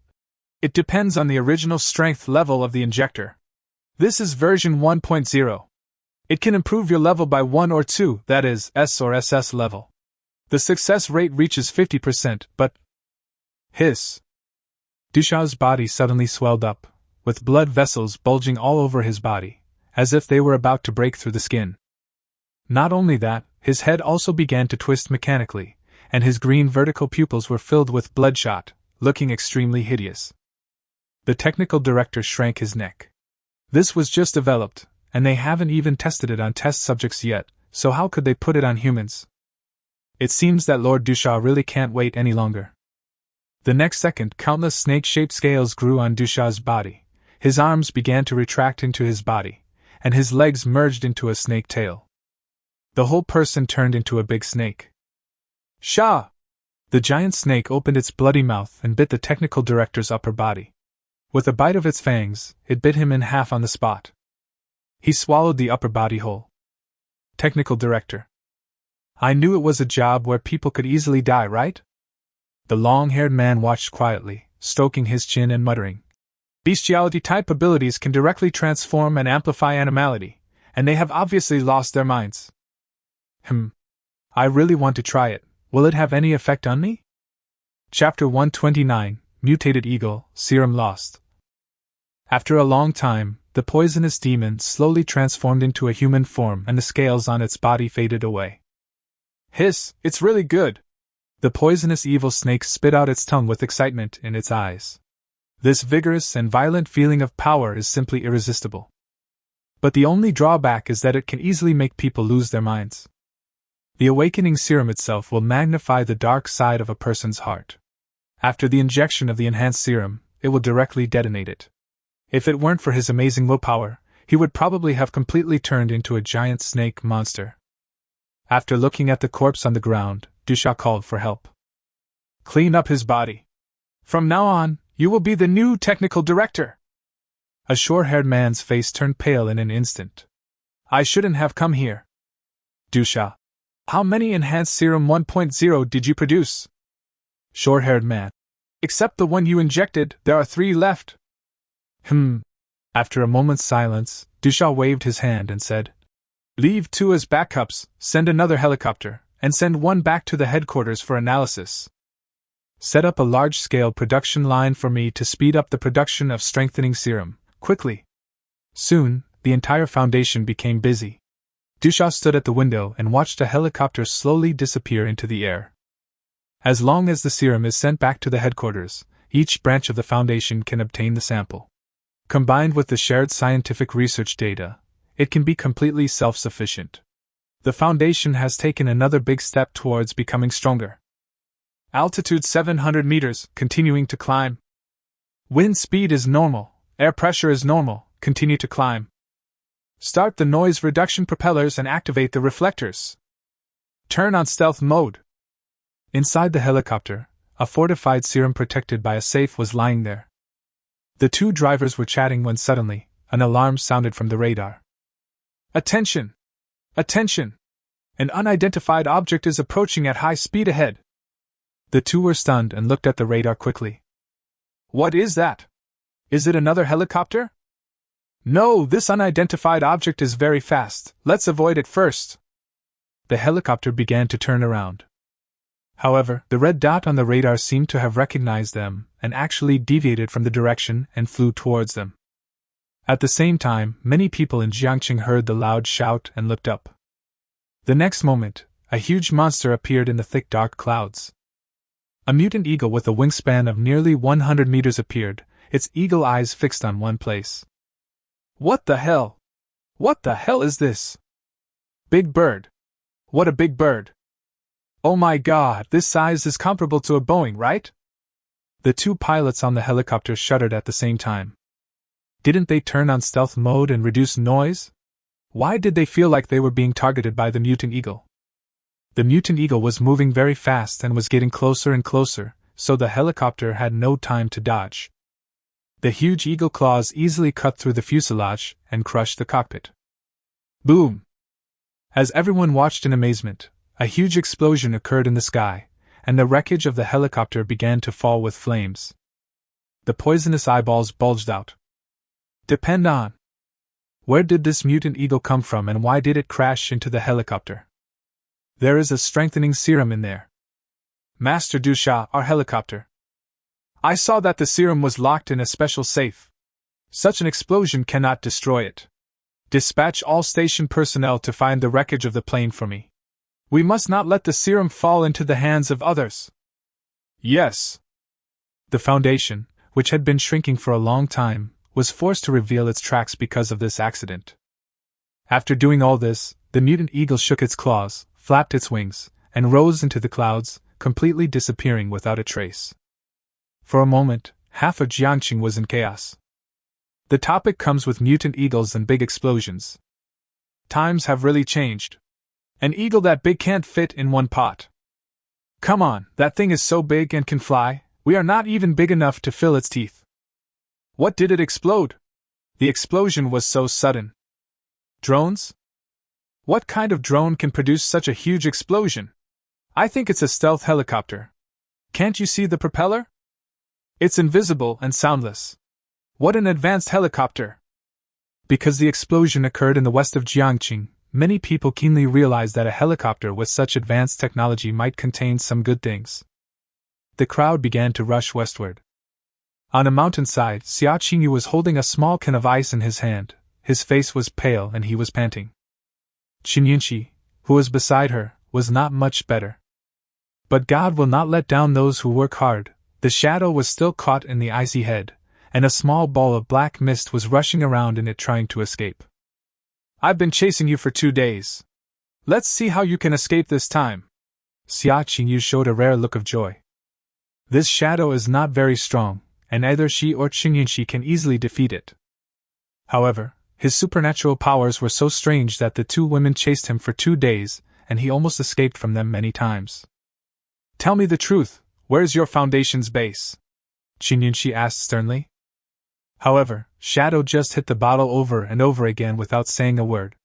Speaker 1: It depends on the original strength level of the injector. This is version 1.0. It can improve your level by 1 or 2, that is, S or SS level. The success rate reaches 50%, but... Hiss. Dusha's body suddenly swelled up, with blood vessels bulging all over his body, as if they were about to break through the skin. Not only that, his head also began to twist mechanically, and his green vertical pupils were filled with bloodshot, looking extremely hideous. The technical director shrank his neck. This was just developed, and they haven't even tested it on test subjects yet, so how could they put it on humans? It seems that Lord Dusha really can't wait any longer. The next second, countless snake-shaped scales grew on Dusha's body, his arms began to retract into his body, and his legs merged into a snake tail. The whole person turned into a big snake. Shah! The giant snake opened its bloody mouth and bit the technical director's upper body. With a bite of its fangs, it bit him in half on the spot. He swallowed the upper body whole. Technical director. I knew it was a job where people could easily die, right? The long-haired man watched quietly, stroking his chin and muttering. Bestiality-type abilities can directly transform and amplify animality, and they have obviously lost their minds. I really want to try it. Will it have any effect on me? Chapter 129, Mutated Eagle, Serum Lost. After a long time, the poisonous demon slowly transformed into a human form and the scales on its body faded away. Hiss, it's really good! The poisonous evil snake spit out its tongue with excitement in its eyes. This vigorous and violent feeling of power is simply irresistible. But the only drawback is that it can easily make people lose their minds. The awakening serum itself will magnify the dark side of a person's heart. After the injection of the enhanced serum, it will directly detonate it. If it weren't for his amazing willpower, he would probably have completely turned into a giant snake monster. After looking at the corpse on the ground, Dusha called for help. Clean up his body. From now on, you will be the new technical director. A short-haired man's face turned pale in an instant. I shouldn't have come here. Dusha. How many enhanced serum 1.0 did you produce? Short-haired man. Except the one you injected, there are 3 left. After a moment's silence, Dusha waved his hand and said, Leave 2 as backups, send another helicopter, and send 1 back to the headquarters for analysis. Set up a large-scale production line for me to speed up the production of strengthening serum, quickly. Soon, the entire Foundation became busy. Dusha stood at the window and watched a helicopter slowly disappear into the air. As long as the serum is sent back to the headquarters, each branch of the Foundation can obtain the sample. Combined with the shared scientific research data, it can be completely self-sufficient. The Foundation has taken another big step towards becoming stronger. Altitude 700 meters, continuing to climb. Wind speed is normal, air pressure is normal, continue to climb. Start the noise reduction propellers and activate the reflectors. Turn on stealth mode. Inside the helicopter, a fortified serum protected by a safe was lying there. The 2 drivers were chatting when suddenly, an alarm sounded from the radar. Attention! Attention! An unidentified object is approaching at high speed ahead. The 2 were stunned and looked at the radar quickly. What is that? Is it another helicopter? No, this unidentified object is very fast. Let's avoid it first. The helicopter began to turn around. However, the red dot on the radar seemed to have recognized them and actually deviated from the direction and flew towards them. At the same time, many people in Jiangqing heard the loud shout and looked up. The next moment, a huge monster appeared in the thick dark clouds. A mutant eagle with a wingspan of nearly 100 meters appeared, its eagle eyes fixed on one place. What the hell? What the hell is this? Big bird. What a big bird. Oh my god, this size is comparable to a Boeing, right? The 2 pilots on the helicopter shuddered at the same time. Didn't they turn on stealth mode and reduce noise? Why did they feel like they were being targeted by the mutant eagle? The mutant eagle was moving very fast and was getting closer and closer, so the helicopter had no time to dodge. The huge eagle claws easily cut through the fuselage and crushed the cockpit. Boom! As everyone watched in amazement, a huge explosion occurred in the sky, and the wreckage of the helicopter began to fall with flames. The poisonous eyeballs bulged out. Depend on. Where did this mutant eagle come from and why did it crash into the helicopter? There is a strengthening serum in there. Master Dusha, our helicopter. I saw that the serum was locked in a special safe. Such an explosion cannot destroy it. Dispatch all station personnel to find the wreckage of the plane for me. We must not let the serum fall into the hands of others. Yes. The Foundation, which had been shrinking for a long time, was forced to reveal its tracks because of this accident. After doing all this, the mutant eagle shook its claws, flapped its wings, and rose into the clouds, completely disappearing without a trace. For a moment, half of Jiangqing was in chaos. The topic comes with mutant eagles and big explosions. Times have really changed. An eagle that big can't fit in one pot. Come on, that thing is so big and can fly, we are not even big enough to fill its teeth. What did it explode? The explosion was so sudden. Drones? What kind of drone can produce such a huge explosion? I think it's a stealth helicopter. Can't you see the propeller? It's invisible and soundless. What an advanced helicopter! Because the explosion occurred in the west of Jiangqing, many people keenly realized that a helicopter with such advanced technology might contain some good things. The crowd began to rush westward. On a mountainside, Xia Qingyu was holding a small can of ice in his hand. His face was pale and he was panting. Qin Yunqi, who was beside her, was not much better. But God will not let down those who work hard. The shadow was still caught in the icy head, and a small ball of black mist was rushing around in it trying to escape. I've been chasing you for 2 days. Let's see how you can escape this time. Xia Qingyu showed a rare look of joy. This shadow is not very strong, and either she or Qin Yunqi can easily defeat it. However, his supernatural powers were so strange that the 2 women chased him for 2 days, and he almost escaped from them many times. Tell me the truth, where's your foundation's base? Qin Yunqi asked sternly. However, Shadow just hit the bottle over and over again without saying a word.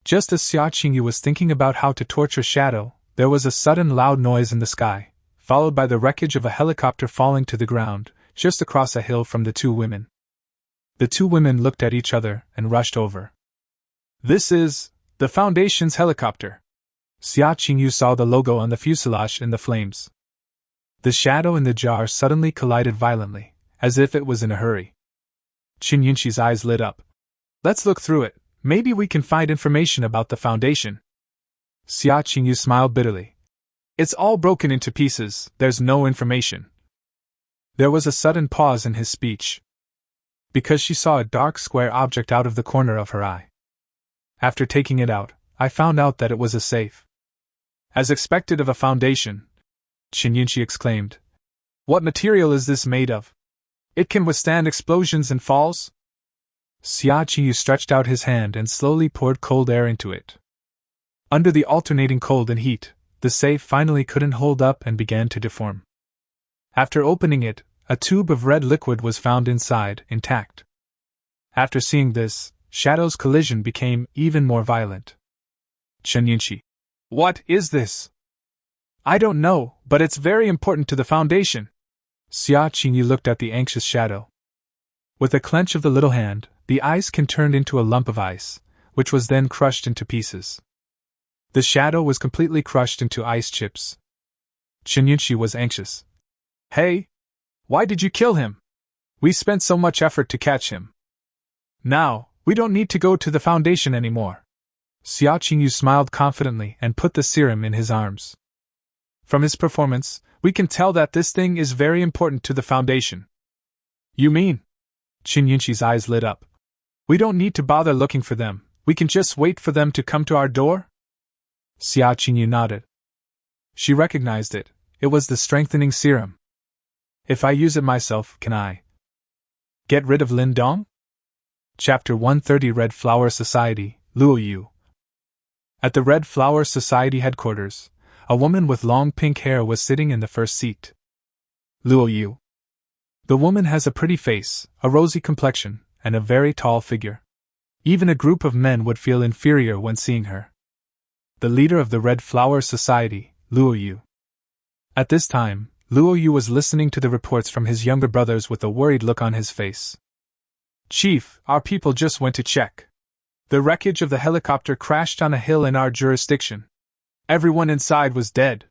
Speaker 1: Just as Xia Qingyu was thinking about how to torture Shadow, there was a sudden loud noise in the sky, followed by the wreckage of a helicopter falling to the ground, just across a hill from the 2 women. The 2 women looked at each other and rushed over. This is the Foundation's helicopter. Xia Qingyu saw the logo on the fuselage in the flames. The shadow in the jar suddenly collided violently, as if it was in a hurry. Qin Yunqi's eyes lit up. Let's look through it, maybe we can find information about the Foundation. Xia Qingyu smiled bitterly. It's all broken into pieces, there's no information. There was a sudden pause in his speech. Because she saw a dark square object out of the corner of her eye. After taking it out, I found out that it was a safe. As expected of a Foundation, Qin Yunqi exclaimed. What material is this made of? It can withstand explosions and falls? Xia Qingyu stretched out his hand and slowly poured cold air into it. Under the alternating cold and heat, the safe finally couldn't hold up and began to deform. After opening it, a tube of red liquid was found inside, intact. After seeing this, Shadow's collision became even more violent. Qin Yunqi. What is this? I don't know, but it's very important to the Foundation. Xia Qingyu looked at the anxious Shadow. With a clench of the little hand, the ice can turned into a lump of ice, which was then crushed into pieces. The Shadow was completely crushed into ice chips. Qin Yunqi was anxious. Hey! Why did you kill him? We spent so much effort to catch him. Now, we don't need to go to the Foundation anymore. Xia Qingyu smiled confidently and put the serum in his arms. From his performance, we can tell that this thing is very important to the Foundation. You mean? Qin Yunqi's eyes lit up. We don't need to bother looking for them, we can just wait for them to come to our door? Xia Qingyu nodded. She recognized it, it was the strengthening serum. If I use it myself, can I get rid of Lin Dong? Chapter 130 Red Flower Society, Luoyu. At the Red Flower Society headquarters, a woman with long pink hair was sitting in the first seat. Luoyu. The woman has a pretty face, a rosy complexion, and a very tall figure. Even a group of men would feel inferior when seeing her. The leader of the Red Flower Society, Luoyu. At this time, Luoyu was listening to the reports from his younger brothers with a worried look on his face. Chief, our people just went to check. The wreckage of the helicopter crashed on a hill in our jurisdiction. Everyone inside was dead.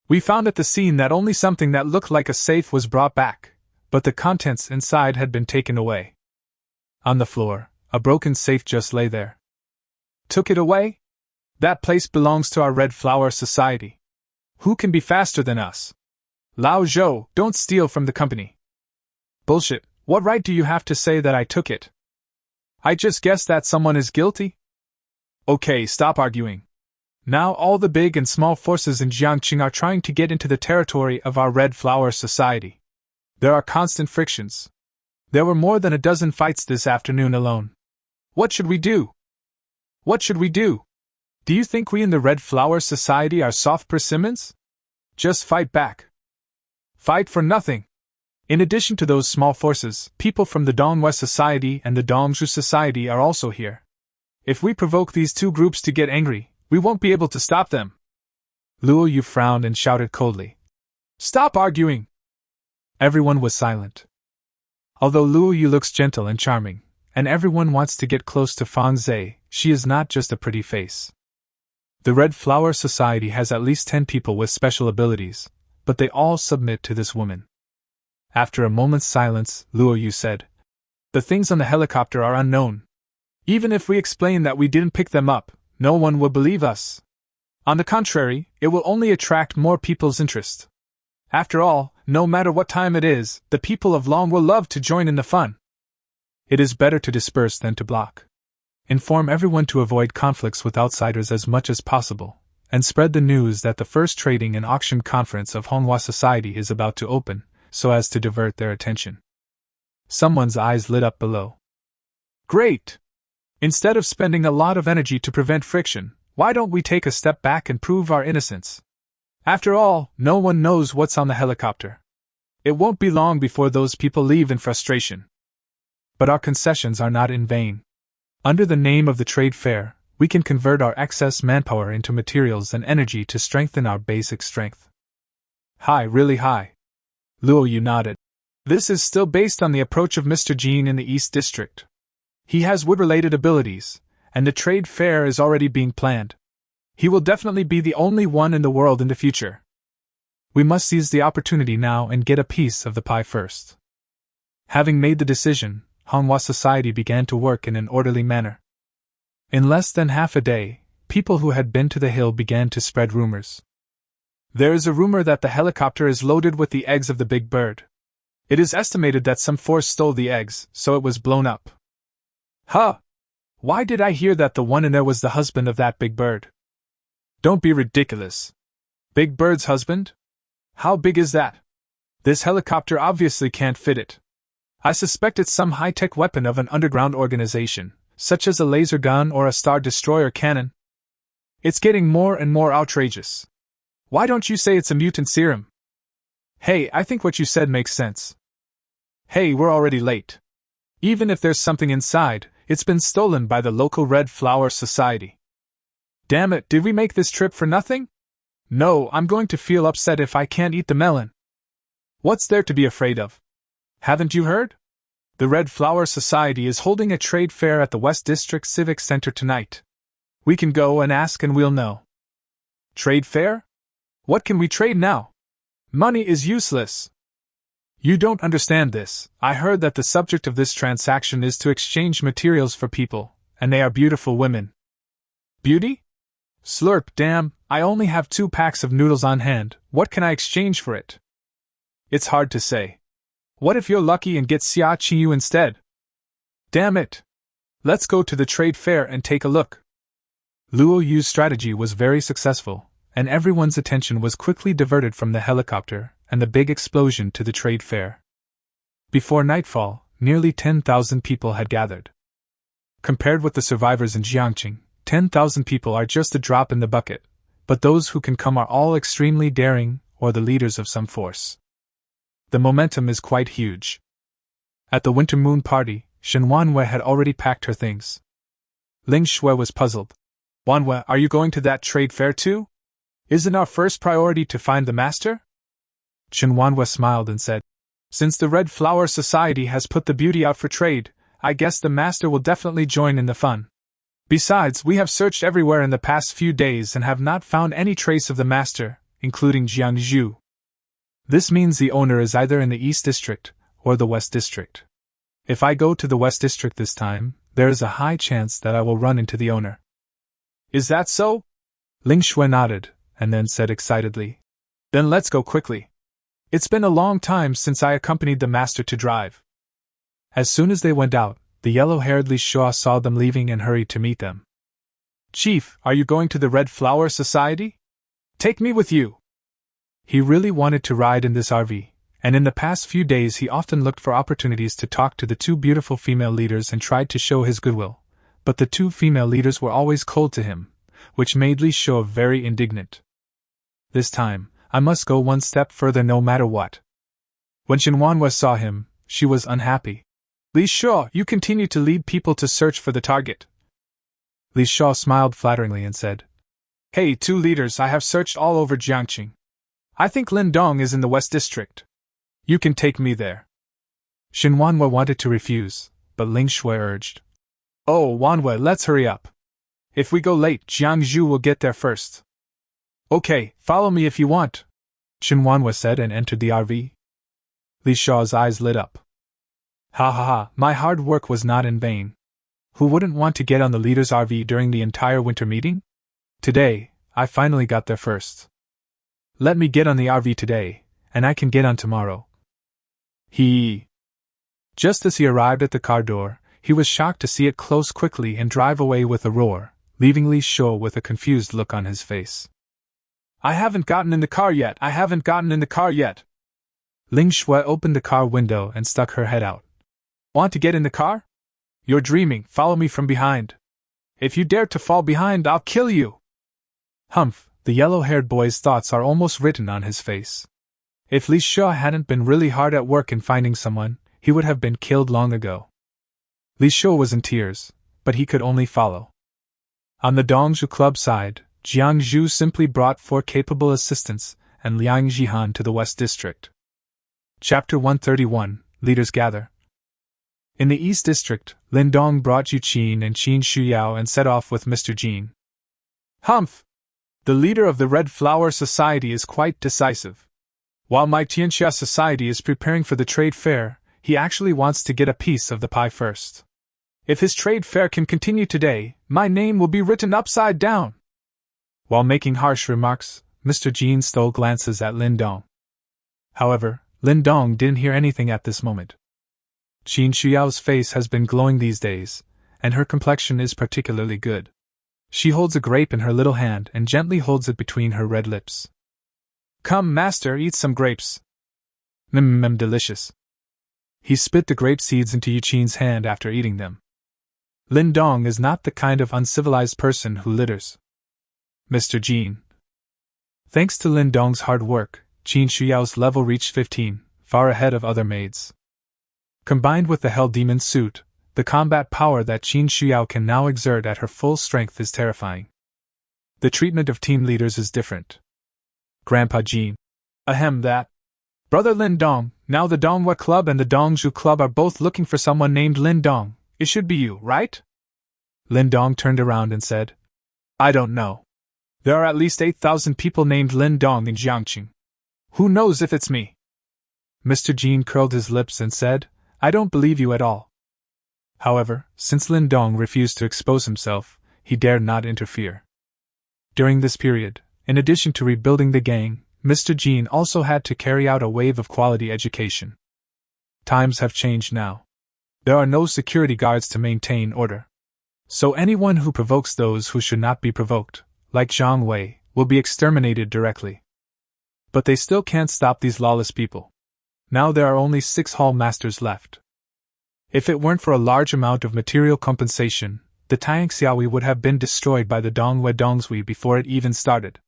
Speaker 1: We found at the scene that only something that looked like a safe was brought back, but the contents inside had been taken away. On the floor, a broken safe just lay there. Took it away? That place belongs to our Red Flower Society. Who can be faster than us? Lao Zhou, don't steal from the company. Bullshit, what right do you have to say that I took it? I just guess that someone is guilty? Okay, stop arguing. Now all the big and small forces in Jiangqing are trying to get into the territory of our Red Flower Society. There are constant frictions. There were more than a dozen fights this afternoon alone. What should we do? What should we do? Do you think we in the Red Flower Society are soft persimmons? Just fight back. Fight for nothing. In addition to those small forces, people from the Dongwest Society and the Dongzhu Society are also here. If we provoke these two groups to get angry, we won't be able to stop them. Luo Yu frowned and shouted coldly. Stop arguing! Everyone was silent. Although Luo Yu looks gentle and charming, and everyone wants to get close to Fang Zhe, she is not just a pretty face. The Red Flower Society has at least 10 people with special abilities, but they all submit to this woman. After a moment's silence, Luo Yu said, The things on the helicopter are unknown. Even if we explain that we didn't pick them up, no one will believe us. On the contrary, it will only attract more people's interest. After all, no matter what time it is, the people of Long will love to join in the fun. It is better to disperse than to block. Inform everyone to avoid conflicts with outsiders as much as possible, and spread the news that the first trading and auction conference of Honghua Society is about to open, so as to divert their attention. Someone's eyes lit up below. Great! Instead of spending a lot of energy to prevent friction, why don't we take a step back and prove our innocence? After all, no one knows what's on the helicopter. It won't be long before those people leave in frustration. But our concessions are not in vain. Under the name of the trade fair, we can convert our excess manpower into materials and energy to strengthen our basic strength. High, really high. Luo Yu nodded. This is still based on the approach of Mr. Jean in the East District. He has wood-related abilities, and the trade fair is already being planned. He will definitely be the only one in the world in the future. We must seize the opportunity now and get a piece of the pie first. Having made the decision, Honghua Society began to work in an orderly manner. In less than half a day, people who had been to the hill began to spread rumors. There is a rumor that the helicopter is loaded with the eggs of the big bird. It is estimated that some force stole the eggs, so it was blown up. Huh! Why did I hear that the one in there was the husband of that big bird? Don't be ridiculous. Big Bird's husband? How big is that? This helicopter obviously can't fit it. I suspect it's some high-tech weapon of an underground organization, such as a laser gun or a Star Destroyer cannon. It's getting more and more outrageous. Why don't you say it's a mutant serum? Hey, I think what you said makes sense. Hey, we're already late. Even if there's something inside, it's been stolen by the local Red Flower Society. Damn it, did we make this trip for nothing? No, I'm going to feel upset if I can't eat the melon. What's there to be afraid of? Haven't you heard? The Red Flower Society is holding a trade fair at the West District Civic Center tonight. We can go and ask and we'll know. Trade fair? What can we trade now? Money is useless. You don't understand this. I heard that the subject of this transaction is to exchange materials for people, and they are beautiful women. Beauty? Slurp, damn, I only have 2 packs of noodles on hand. What can I exchange for it? It's hard to say. What if you're lucky and get Xia Qiyu instead? Damn it! Let's go to the trade fair and take a look. Luo Yu's strategy was very successful, and everyone's attention was quickly diverted from the helicopter and the big explosion to the trade fair. Before nightfall, nearly 10,000 people had gathered. Compared with the survivors in Jiangqing, 10,000 people are just a drop in the bucket, but those who can come are all extremely daring or the leaders of some force. The momentum is quite huge. At the Winter Moon party, Shinuan had already packed her things. Ling Shui was puzzled. Wanwe, are you going to that trade fair too? Isn't our first priority to find the master? Shinuan smiled and said, Since the Red Flower Society has put the beauty out for trade, I guess the master will definitely join in the fun. Besides, we have searched everywhere in the past few days and have not found any trace of the master, including Jiangzhou. This means the owner is either in the East District or the West District. If I go to the West District this time, there is a high chance that I will run into the owner. Is that so? Ling Shui nodded, and then said excitedly, Then let's go quickly. It's been a long time since I accompanied the master to drive. As soon as they went out, the yellow-haired Li Shua saw them leaving and hurried to meet them. Chief, are you going to the Red Flower Society? Take me with you. He really wanted to ride in this RV, and in the past few days he often looked for opportunities to talk to the 2 beautiful female leaders and tried to show his goodwill, but the 2 female leaders were always cold to him, which made Li Shua very indignant. This time, I must go one step further no matter what. When Shinuan saw him, she was unhappy. Li Shaw, you continue to lead people to search for the target. Li Shaw smiled flatteringly and said, Hey, two leaders, I have searched all over Jiangqing. I think Lindong is in the West District. You can take me there. Shinuan wanted to refuse, but Ling Shui urged. Oh, Wanwei, let's hurry up. If we go late, Jiang Zhu will get there first. Okay, follow me if you want, Shinuan said and entered the RV. Li Shaw's eyes lit up. Ha ha ha, my hard work was not in vain. Who wouldn't want to get on the leader's RV during the entire winter meeting? Today, I finally got there first. Let me get on the RV today, and I can get on tomorrow. Just as he arrived at the car door, he was shocked to see it close quickly and drive away with a roar, leaving Li Shou with a confused look on his face. I haven't gotten in the car yet, Ling Shui opened the car window and stuck her head out. Want to get in the car? You're dreaming, follow me from behind. If you dare to fall behind, I'll kill you. Humph, the yellow-haired boy's thoughts are almost written on his face. If Li Shui hadn't been really hard at work in finding someone, he would have been killed long ago. Li Shui was in tears, but he could only follow. On the Dongzhu Club side, Jiang Zhu simply brought 4 capable assistants and Liang Jihan to the West District. Chapter 131, Leaders Gather. In the East District, Lindong brought Yu Qin and Qin Shuyao and set off with Mr. Jin. Humph! The leader of the Red Flower Society is quite decisive. While my Tianxia Society is preparing for the trade fair, he actually wants to get a piece of the pie first. If his trade fair can continue today, my name will be written upside down. While making harsh remarks, Mr. Jin stole glances at Lindong. However, Lindong didn't hear anything at this moment. Qin Shuyao's face has been glowing these days, and her complexion is particularly good. She holds a grape in her little hand and gently holds it between her red lips. Come, master, eat some grapes. Delicious. He spit the grape seeds into Yu Qin's hand after eating them. Lindong is not the kind of uncivilized person who litters. Mr. Jin. Thanks to Lindong's hard work, Qin Shuyao's level reached 15, far ahead of other maids. Combined with the Hell Demon suit, the combat power that Qin Shuyao can now exert at her full strength is terrifying. The treatment of team leaders is different. Grandpa Jin. That. Brother Lindong, now the Donghua Club and the Dongzhu Club are both looking for someone named Lindong. It should be you, right? Lindong turned around and said, I don't know. There are at least 8,000 people named Lindong in Jiangqing. Who knows if it's me? Mr. Jin curled his lips and said, I don't believe you at all. However, since Lindong refused to expose himself, he dared not interfere. During this period, in addition to rebuilding the gang, Mr. Jin also had to carry out a wave of quality education. Times have changed now. There are no security guards to maintain order. So anyone who provokes those who should not be provoked, like Zhang Wei, will be exterminated directly. But they still can't stop these lawless people. Now there are only 6 hall masters left. If it weren't for a large amount of material compensation, the Tangxiaohui would have been destroyed by the Donghua Dongzui before it even started.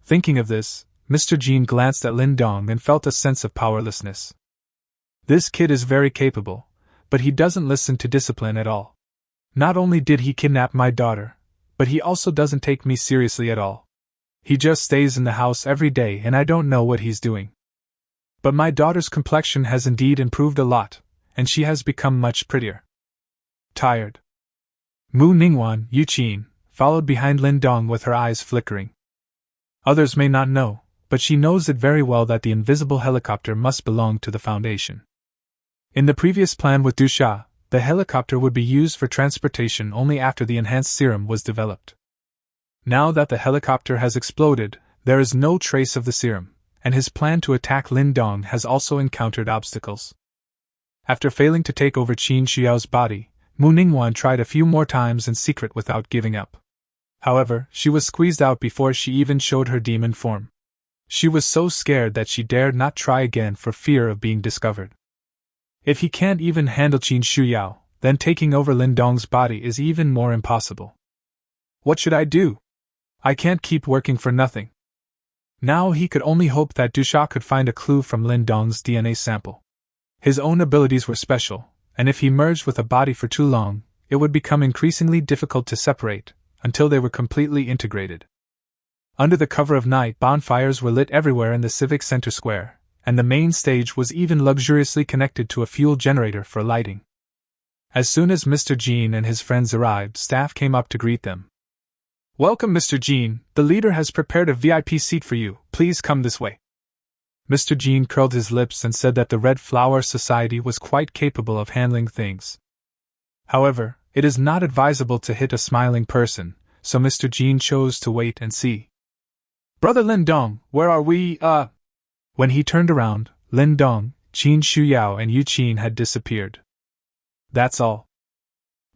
Speaker 1: Thinking of this, Mr. Jin glanced at Lindong and felt a sense of powerlessness. This kid is very capable, but he doesn't listen to discipline at all. Not only did he kidnap my daughter, but he also doesn't take me seriously at all. He just stays in the house every day and I don't know what he's doing. But my daughter's complexion has indeed improved a lot, and she has become much prettier. Tired. Mu Ningwan, Yu Qin, followed behind Lindong with her eyes flickering. Others may not know, but she knows it very well that the invisible helicopter must belong to the Foundation. In the previous plan with Dusha, the helicopter would be used for transportation only after the enhanced serum was developed. Now that the helicopter has exploded, there is no trace of the serum, and his plan to attack Lindong has also encountered obstacles. After failing to take over Qin Shuyao's body, Mu Ningwan tried a few more times in secret without giving up. However, she was squeezed out before she even showed her demon form. She was so scared that she dared not try again for fear of being discovered. If he can't even handle Qin Shuyao, then taking over Lindong's body is even more impossible. What should I do? I can't keep working for nothing. Now he could only hope that Dusha could find a clue from Lin Dong's DNA sample. His own abilities were special, and if he merged with a body for too long, it would become increasingly difficult to separate, until they were completely integrated. Under the cover of night, bonfires were lit everywhere in the civic center square, and the main stage was even luxuriously connected to a fuel generator for lighting. As soon as Mr. Jean and his friends arrived, staff came up to greet them. "Welcome, Mr. Jean. The leader has prepared a VIP seat for you. Please come this way." Mr. Jean curled his lips and said that the Red Flower Society was quite capable of handling things. However, it is not advisable to hit a smiling person, so Mr. Jean chose to wait and see. "Brother Lindong, where are we, When he turned around, Lindong, Qin Shuyao and Yu Qin had disappeared. That's all.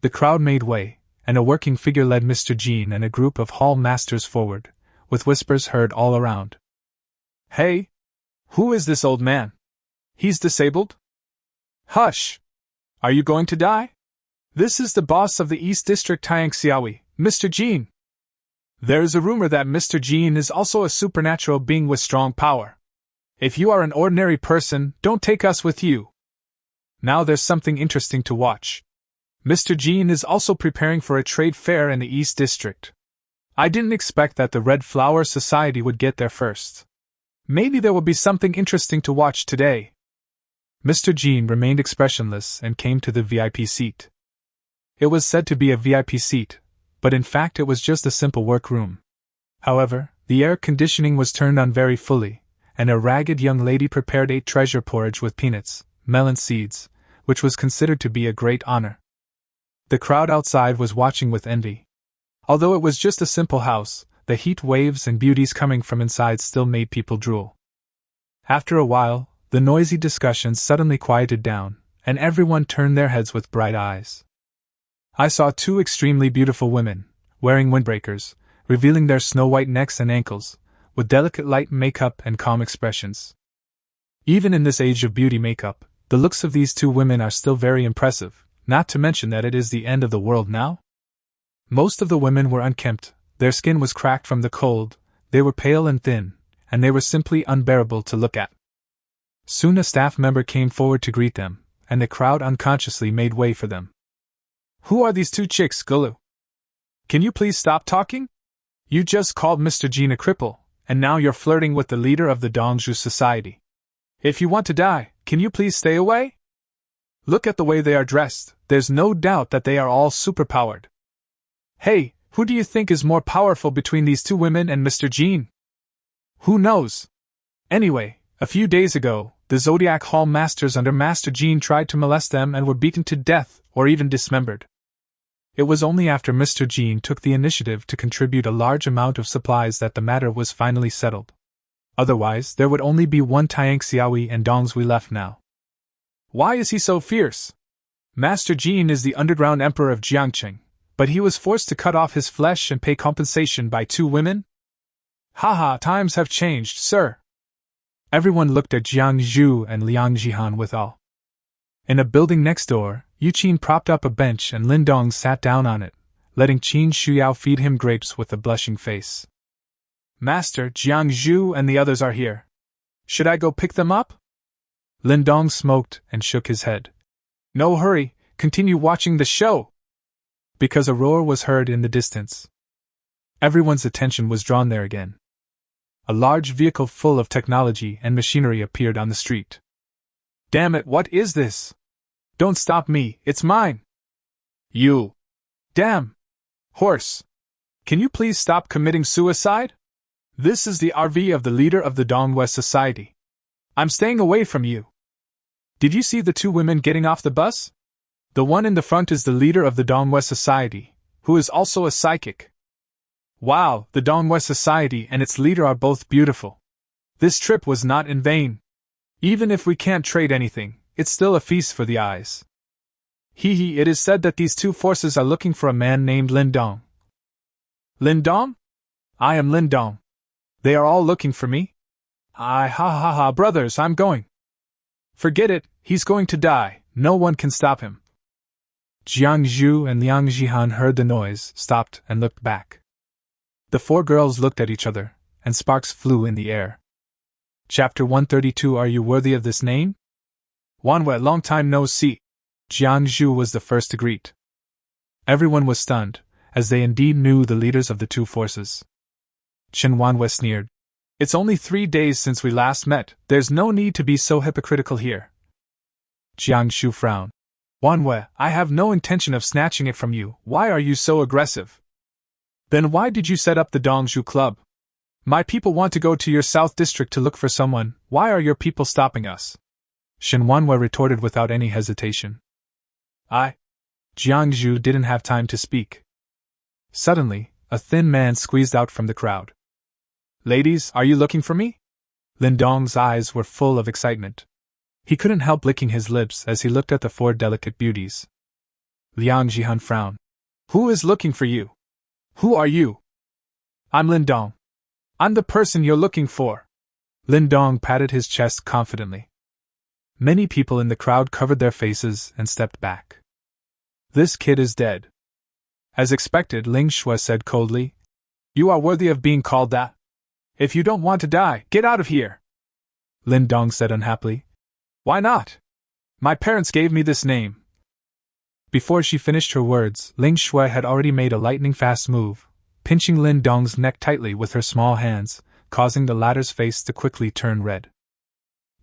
Speaker 1: The crowd made way, and a working figure led Mr. Jean and a group of hall masters forward, with whispers heard all around. "Hey! Who is this old man? He's disabled? Hush! Are you going to die? This is the boss of the East District Taiangxiaowi, Mr. Jean. There is a rumor that Mr. Jean is also a supernatural being with strong power. If you are an ordinary person, don't take us with you. Now there's something interesting to watch. Mr. Jean is also preparing for a trade fair in the East District. I didn't expect that the Red Flower Society would get there first. Maybe there will be something interesting to watch today." Mr. Jean remained expressionless and came to the VIP seat. It was said to be a VIP seat, but in fact it was just a simple workroom. However, the air conditioning was turned on very fully, and a ragged young lady prepared 8 treasure porridge with peanuts, melon seeds, which was considered to be a great honor. The crowd outside was watching with envy. Although it was just a simple house, the heat waves and beauties coming from inside still made people drool. After a while, the noisy discussions suddenly quieted down, and everyone turned their heads with bright eyes. I saw 2 extremely beautiful women, wearing windbreakers, revealing their snow-white necks and ankles, with delicate light makeup and calm expressions. Even in this age of beauty makeup, the looks of these 2 women are still very impressive, not to mention that it is the end of the world now. Most of the women were unkempt, their skin was cracked from the cold, they were pale and thin, and they were simply unbearable to look at. Soon a staff member came forward to greet them, and the crowd unconsciously made way for them. "Who are these 2 chicks, Gulu? Can you please stop talking? You just called Mr. Jean a cripple, and now you're flirting with the leader of the Dongzhu Society. If you want to die, can you please stay away? Look at the way they are dressed, there's no doubt that they are all superpowered. Hey, who do you think is more powerful between these 2 women and Mr. Jean? Who knows? Anyway, a few days ago, the Zodiac Hall Masters under Master Jean tried to molest them and were beaten to death, or even dismembered. It was only after Mr. Jean took the initiative to contribute a large amount of supplies that the matter was finally settled. Otherwise, there would only be one Taiangxiaowi and Dongzhui left now. Why is he so fierce? Master Jean is the underground emperor of Jiangqing, but he was forced to cut off his flesh and pay compensation by 2 women? Haha, times have changed, sir. Everyone looked at Jiang Zhu and Liang Jihan with awe. In a building next door, Yu Qin propped up a bench and Lindong sat down on it, letting Qin Shuyao feed him grapes with a blushing face. Master, Jiang Zhu and the others are here. Should I go pick them up? Lindong smoked and shook his head. No hurry, continue watching the show. Because a roar was heard in the distance. Everyone's attention was drawn there again. A large vehicle full of technology and machinery appeared on the street. Damn it, what is this? Don't stop me, it's mine. You. Damn. Horse. Can you please stop committing suicide? This is the RV of the leader of the Dongwest Society. I'm staying away from you. Did you see the 2 women getting off the bus? The one in the front is the leader of the Dongwest Society, who is also a psychic. Wow, the Dongwest Society and its leader are both beautiful. This trip was not in vain. Even if we can't trade anything, it's still a feast for the eyes. It is said that these 2 forces are looking for a man named Lindong. Lindong? I am Lindong. They are all looking for me? Brothers, I'm going. Forget it, he's going to die, no one can stop him. Jiang Zhu and Liang Jihan heard the noise, stopped, and looked back. The 4 girls looked at each other, and sparks flew in the air. Chapter 132. Are you worthy of this name? Wanhua, long time no see. Jiang Zhu was the first to greet. Everyone was stunned, as they indeed knew the leaders of the two forces. Chen Wanhua sneered. It's only 3 days since we last met, there's no need to be so hypocritical here. Jiang Zhu frowned. Wanhua, I have no intention of snatching it from you, why are you so aggressive? Then why did you set up the Dongzhu Club? My people want to go to your south district to look for someone, why are your people stopping us? Shen Wanhua retorted without any hesitation. Jiang Zhu didn't have time to speak. Suddenly, a thin man squeezed out from the crowd. Ladies, are you looking for me? Lindong's eyes were full of excitement. He couldn't help licking his lips as he looked at the 4 delicate beauties. Liang Jihan frowned. Who is looking for you? Who are you? I'm Lindong. I'm the person you're looking for. Lindong patted his chest confidently. Many people in the crowd covered their faces and stepped back. This kid is dead. As expected, Ling Shui said coldly. You are worthy of being called that. If you don't want to die, get out of here. Lindong said unhappily. Why not? My parents gave me this name. Before she finished her words, Ling Shui had already made a lightning-fast move, pinching Lindong's neck tightly with her small hands, causing the latter's face to quickly turn red.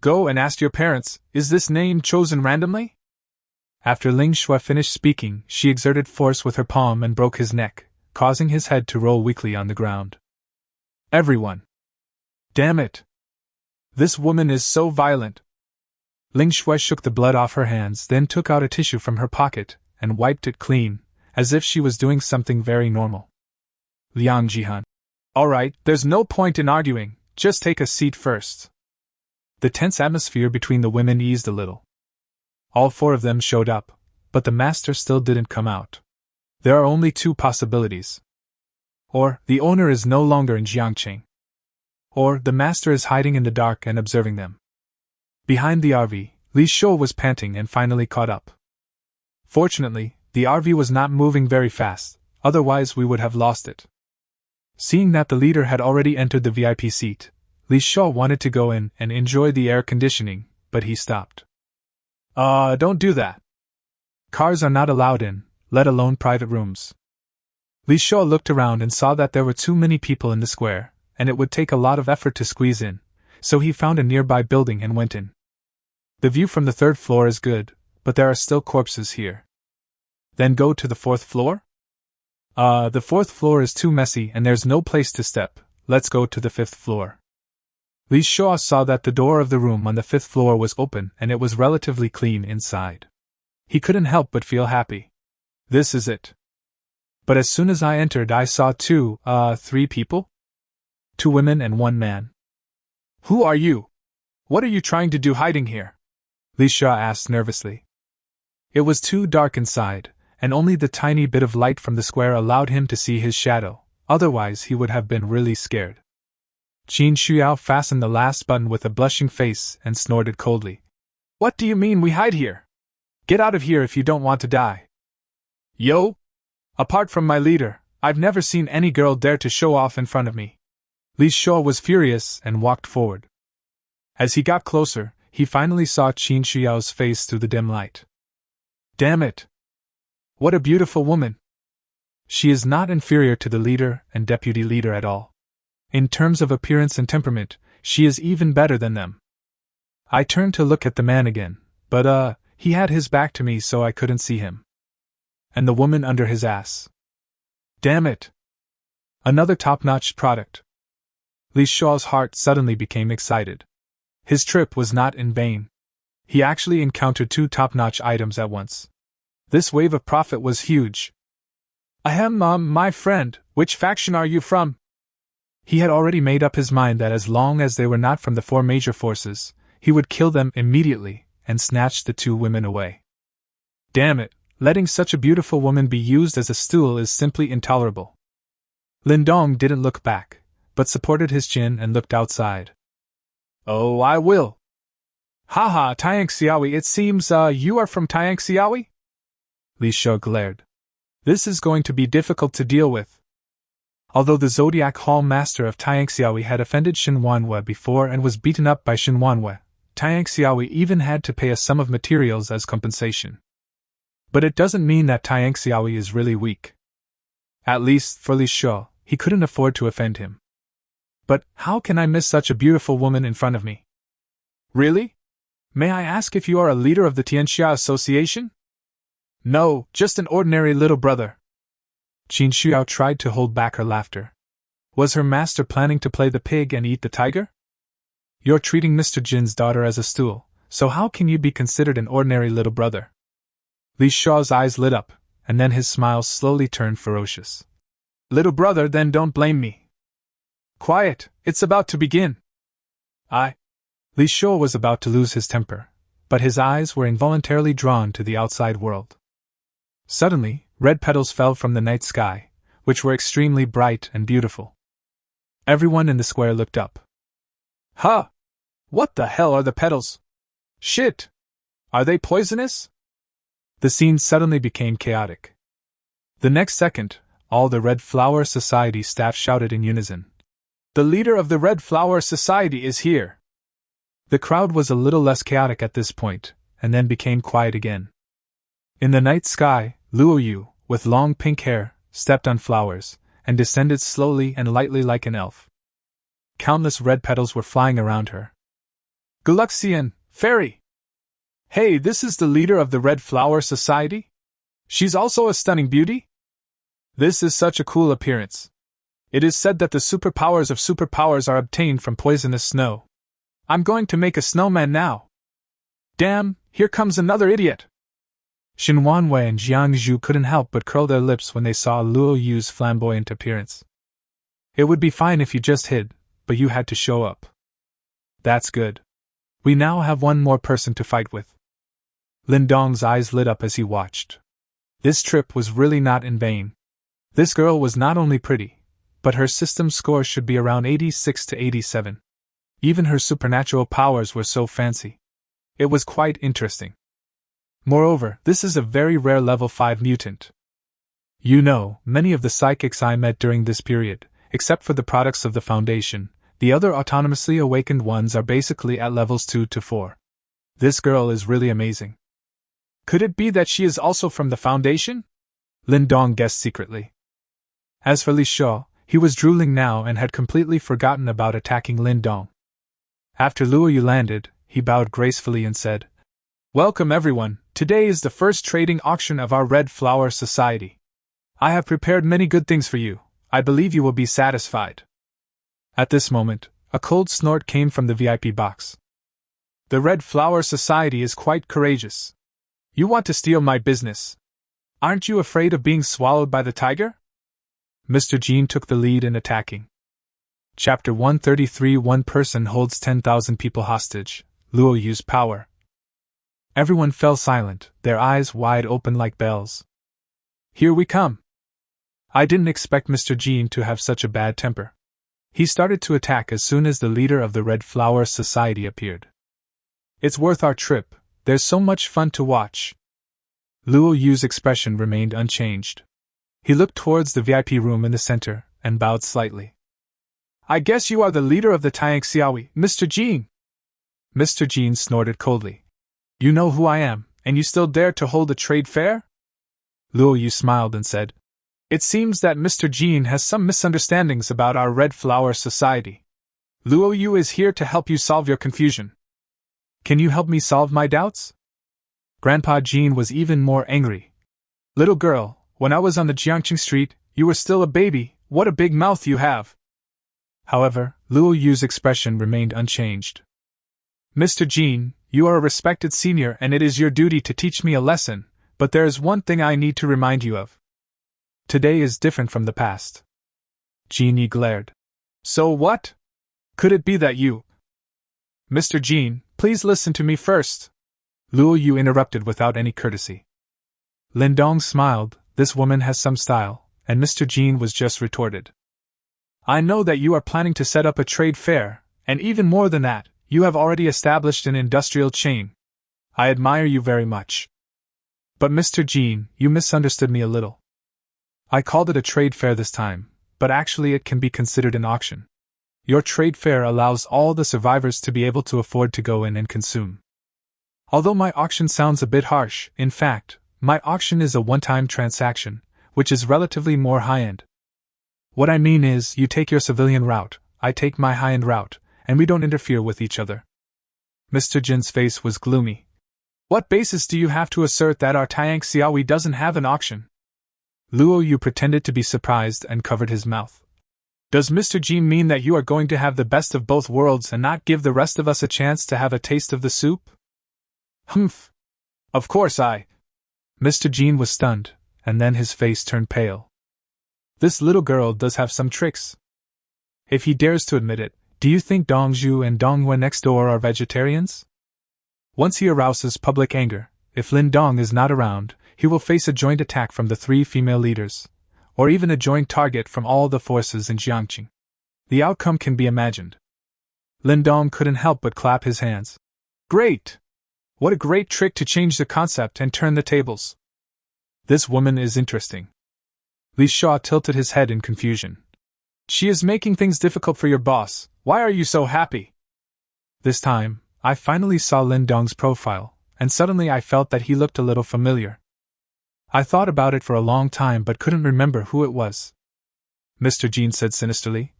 Speaker 1: Go and ask your parents, is this name chosen randomly? After Ling Shui finished speaking, she exerted force with her palm and broke his neck, causing his head to roll weakly on the ground. Everyone! Damn it! This woman is so violent! Ling Shui shook the blood off her hands, then took out a tissue from her pocket and wiped it clean, as if she was doing something very normal. Liang Jihan. Alright, there's no point in arguing, just take a seat first. The tense atmosphere between the women eased a little. All 4 of them showed up, but the master still didn't come out. There are only 2 possibilities. Or, the owner is no longer in Jiangqing. Or, the master is hiding in the dark and observing them. Behind the RV, Li Shou was panting and finally caught up. Fortunately, the RV was not moving very fast, otherwise we would have lost it. Seeing that the leader had already entered the VIP seat, Li Shou wanted to go in and enjoy the air conditioning, but he stopped. Don't do that. Cars are not allowed in, let alone private rooms. Li Shou looked around and saw that there were too many people in the square, and it would take a lot of effort to squeeze in, so he found a nearby building and went in. The view from the 3rd floor is good, but there are still corpses here. Then go to the 4th floor? The 4th floor is too messy and there's no place to step, let's go to the 5th floor. Li Shou saw that the door of the room on the 5th floor was open and it was relatively clean inside. He couldn't help but feel happy. This is it. But as soon as I entered I saw 3 people? 2 women and 1 man. Who are you? What are you trying to do hiding here? Li Shou asked nervously. It was too dark inside, and only the tiny bit of light from the square allowed him to see his shadow, otherwise he would have been really scared. Qin Shuyao fastened the last button with a blushing face and snorted coldly. What do you mean we hide here? Get out of here if you don't want to die. Yo! Apart from my leader, I've never seen any girl dare to show off in front of me. Li Shou was furious and walked forward. As he got closer, he finally saw Qin Shuyao's face through the dim light. Damn it! What a beautiful woman! She is not inferior to the leader and deputy leader at all. In terms of appearance and temperament, she is even better than them. I turned to look at the man again, but he had his back to me so I couldn't see him. And the woman under his ass. Damn it! Another top-notch product. Li Shou's heart suddenly became excited. His trip was not in vain. He actually encountered 2 top-notch items at once. This wave of profit was huge. Ahem, my friend, which faction are you from? He had already made up his mind that as long as they were not from the 4 major forces, he would kill them immediately and snatch the 2 women away. Damn it, letting such a beautiful woman be used as a stool is simply intolerable. Lindong didn't look back, but supported his chin and looked outside. Oh, I will. Haha, Taiangxiaoui, it seems, you are from Taiangxiaoui? Li Shou glared. This is going to be difficult to deal with. Although the Zodiac Hall Master of Taiangxiaoyi had offended Shinuan before and was beaten up by Shinuan, Taiangxiaoyi even had to pay a sum of materials as compensation. But it doesn't mean that Taiangxiaoyi is really weak. At least, for Li Shou, he couldn't afford to offend him. But how can I miss such a beautiful woman in front of me? Really? May I ask if you are a leader of the Tianxia Association? No, just an ordinary little brother. Qin Xiao tried to hold back her laughter. Was her master planning to play the pig and eat the tiger? You're treating Mr. Jin's daughter as a stool, so how can you be considered an ordinary little brother? Li Shou's eyes lit up, and then his smile slowly turned ferocious. Little brother, then don't blame me. Quiet, it's about to begin. Li Shou was about to lose his temper, but his eyes were involuntarily drawn to the outside world. Suddenly, red petals fell from the night sky, which were extremely bright and beautiful. Everyone in the square looked up. Huh! What the hell are the petals? Shit! Are they poisonous? The scene suddenly became chaotic. The next second, all the Red Flower Society staff shouted in unison. The leader of the Red Flower Society is here! The crowd was a little less chaotic at this point, and then became quiet again. In the night sky, Luo Yu, with long pink hair, stepped on flowers, and descended slowly and lightly like an elf. Countless red petals were flying around her. Gluxian, fairy! Hey, this is the leader of the Red Flower Society? She's also a stunning beauty? This is such a cool appearance. It is said that the superpowers of superpowers are obtained from poisonous snow. I'm going to make a snowman now. Damn, here comes another idiot. Shinuan and Jiang Zhu couldn't help but curl their lips when they saw Luo Yu's flamboyant appearance. It would be fine if you just hid, but you had to show up. That's good. We now have one more person to fight with. Lindong's eyes lit up as he watched. This trip was really not in vain. This girl was not only pretty, but her system score should be around 86 to 87. Even her supernatural powers were so fancy. It was quite interesting. Moreover, this is a very rare level 5 mutant. You know, many of the psychics I met during this period, except for the products of the Foundation, the other autonomously awakened ones are basically at levels 2 to 4. This girl is really amazing. Could it be that she is also from the Foundation? Lindong guessed secretly. As for Li Shou, he was drooling now and had completely forgotten about attacking Lin Dong. After Luo Yu landed, he bowed gracefully and said, Welcome everyone, today is the first trading auction of our Red Flower Society. I have prepared many good things for you, I believe you will be satisfied. At this moment, a cold snort came from the VIP box. The Red Flower Society is quite courageous. You want to steal my business. Aren't you afraid of being swallowed by the tiger? Mr. Jean took the lead in attacking. Chapter 133 One person holds 10,000 people hostage. Luo Yu's power. Everyone fell silent, their eyes wide open like bells. Here we come. I didn't expect Mr. Jean to have such a bad temper. He started to attack as soon as the leader of the Red Flower Society appeared. It's worth our trip, there's so much fun to watch. Luo Yu's expression remained unchanged. He looked towards the VIP room in the center, and bowed slightly. I guess you are the leader of the Taiangxiaoyi, Mr. Jean. Mr. Jean snorted coldly. You know who I am, and you still dare to hold a trade fair? Luo Yu smiled and said, It seems that Mr. Jean has some misunderstandings about our Red Flower Society. Luo Yu is here to help you solve your confusion. Can you help me solve my doubts? Grandpa Jean was even more angry. Little girl, when I was on the Jiangqing Street, you were still a baby, what a big mouth you have. However, Luo Yu's expression remained unchanged. Mr. Jean, you are a respected senior and it is your duty to teach me a lesson, but there is one thing I need to remind you of. Today is different from the past. Jean glared. So what? Could it be that you... Mr. Jean, please listen to me first. Luo Yu interrupted without any courtesy. Lindong smiled, this woman has some style, and Mr. Jean was just retorted. I know that you are planning to set up a trade fair, and even more than that, you have already established an industrial chain. I admire you very much. But Mr. Jean, you misunderstood me a little. I called it a trade fair this time, but actually it can be considered an auction. Your trade fair allows all the survivors to be able to afford to go in and consume. Although my auction sounds a bit harsh, in fact, my auction is a one-time transaction, which is relatively more high-end. What I mean is, you take your civilian route, I take my high-end route, and we don't interfere with each other. Mr. Jin's face was gloomy. What basis do you have to assert that our Taiyang Xiaoyi doesn't have an auction? Luo Yu pretended to be surprised and covered his mouth. Does Mr. Jin mean that you are going to have the best of both worlds and not give the rest of us a chance to have a taste of the soup? Humph. Of course I. Mr. Jin was stunned, and then his face turned pale. This little girl does have some tricks. If he dares to admit it, do you think Dongzhu and Dongwen next door are vegetarians? Once he arouses public anger, if Lin Dong is not around, he will face a joint attack from the 3 female leaders, or even a joint target from all the forces in Jiangqing. The outcome can be imagined. Lindong couldn't help but clap his hands. Great! What a great trick to change the concept and turn the tables. This woman is interesting. Li Sha tilted his head in confusion. She is making things difficult for your boss. Why are you so happy? This time, I finally saw Lindong's profile, and suddenly I felt that he looked a little familiar. I thought about it for a long time but couldn't remember who it was. Mr. Jin said sinisterly.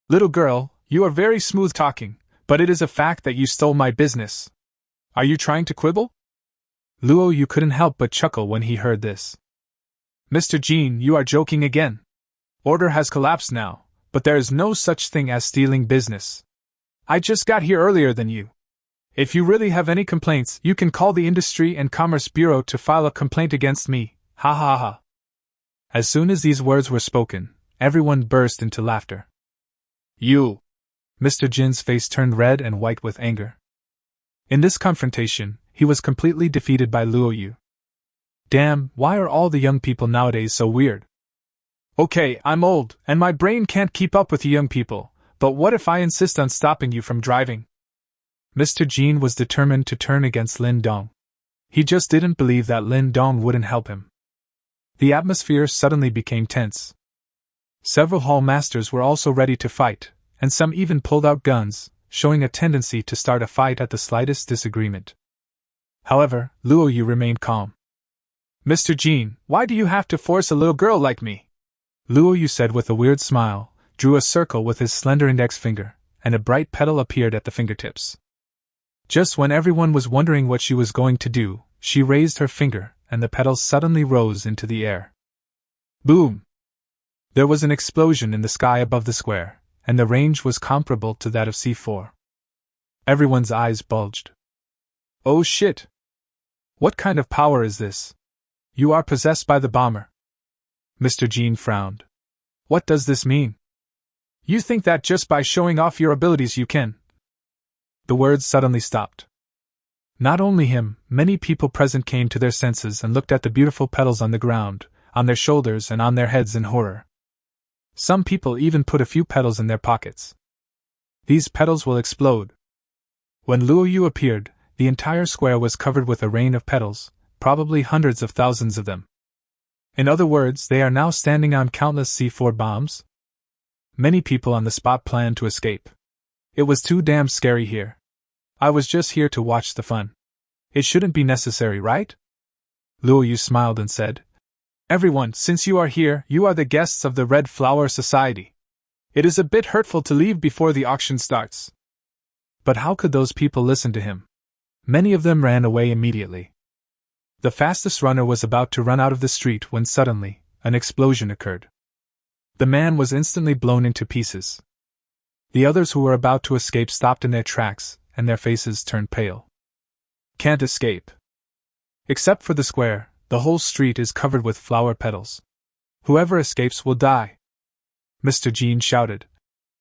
Speaker 1: Little girl, you are very smooth talking, but it is a fact that you stole my business. Are you trying to quibble? Luo Yu couldn't help but chuckle when he heard this. Mr. Jin, you are joking again. Order has collapsed now, but there is no such thing as stealing business. I just got here earlier than you. If you really have any complaints, you can call the Industry and Commerce Bureau to file a complaint against me. Ha ha ha. As soon as these words were spoken, everyone burst into laughter. You! Mr. Jin's face turned red and white with anger. In this confrontation, he was completely defeated by Luo Yu. Damn, why are all the young people nowadays so weird? Okay, I'm old, and my brain can't keep up with you young people, but what if I insist on stopping you from driving? Mr. Jin was determined to turn against Lin Dong. He just didn't believe that Lin Dong wouldn't help him. The atmosphere suddenly became tense. Several hall masters were also ready to fight, and some even pulled out guns, showing a tendency to start a fight at the slightest disagreement. However, Luo Yu remained calm. Mr. Jin, why do you have to force a little girl like me? Luo Yu said with a weird smile, drew a circle with his slender index finger, and a bright petal appeared at the fingertips. Just when everyone was wondering what she was going to do, she raised her finger, and the petals suddenly rose into the air. Boom! There was an explosion in the sky above the square, and the range was comparable to that of C4. Everyone's eyes bulged. Oh shit! What kind of power is this? You are possessed by the bomber. Mr. Jin frowned. What does this mean? You think that just by showing off your abilities you can? The words suddenly stopped. Not only him, many people present came to their senses and looked at the beautiful petals on the ground, on their shoulders and on their heads in horror. Some people even put a few petals in their pockets. These petals will explode. When Luo Yu appeared, the entire square was covered with a rain of petals, probably hundreds of thousands of them. In other words, they are now standing on countless C4 bombs. Many people on the spot planned to escape. It was too damn scary here. I was just here to watch the fun. It shouldn't be necessary, right? Luo Yu smiled and said, Everyone, since you are here, you are the guests of the Red Flower Society. It is a bit hurtful to leave before the auction starts. But how could those people listen to him? Many of them ran away immediately. The fastest runner was about to run out of the street when suddenly, an explosion occurred. The man was instantly blown into pieces. The others who were about to escape stopped in their tracks, and their faces turned pale. Can't escape. Except for the square, the whole street is covered with flower petals. Whoever escapes will die. Mr. Jin shouted.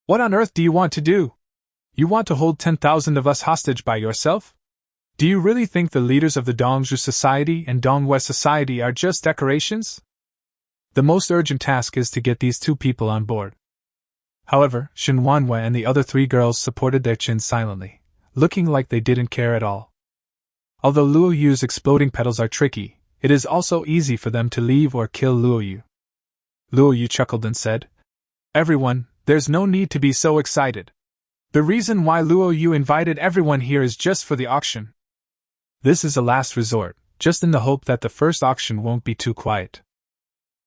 Speaker 1: What on earth do you want to do? You want to hold 10,000 of us hostage by yourself? Do you really think the leaders of the Dongzhu Society and Dongwei Society are just decorations? The most urgent task is to get these 2 people on board. However, Shinuan and the other 3 girls supported their chins silently, looking like they didn't care at all. Although Luo Yu's exploding petals are tricky, it is also easy for them to leave or kill Luo Yu. Luo Yu chuckled and said, Everyone, there's no need to be so excited. The reason why Luo Yu invited everyone here is just for the auction. This is a last resort, just in the hope that the first auction won't be too quiet.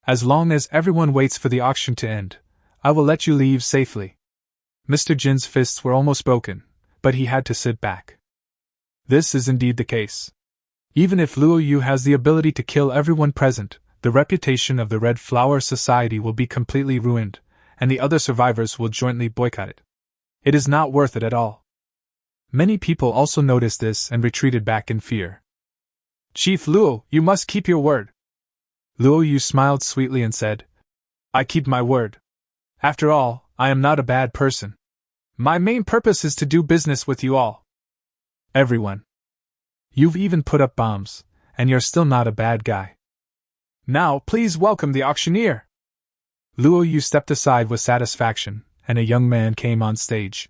Speaker 1: As long as everyone waits for the auction to end, I will let you leave safely. Mr. Jin's fists were almost broken, but he had to sit back. This is indeed the case. Even if Luo Yu has the ability to kill everyone present, the reputation of the Red Flower Society will be completely ruined, and the other survivors will jointly boycott it. It is not worth it at all. Many people also noticed this and retreated back in fear. Chief Luo, you must keep your word. Luo Yu smiled sweetly and said, I keep my word. After all, I am not a bad person. My main purpose is to do business with you all. Everyone. You've even put up bombs, and you're still not a bad guy. Now, please welcome the auctioneer. Luo Yu stepped aside with satisfaction, and a young man came on stage.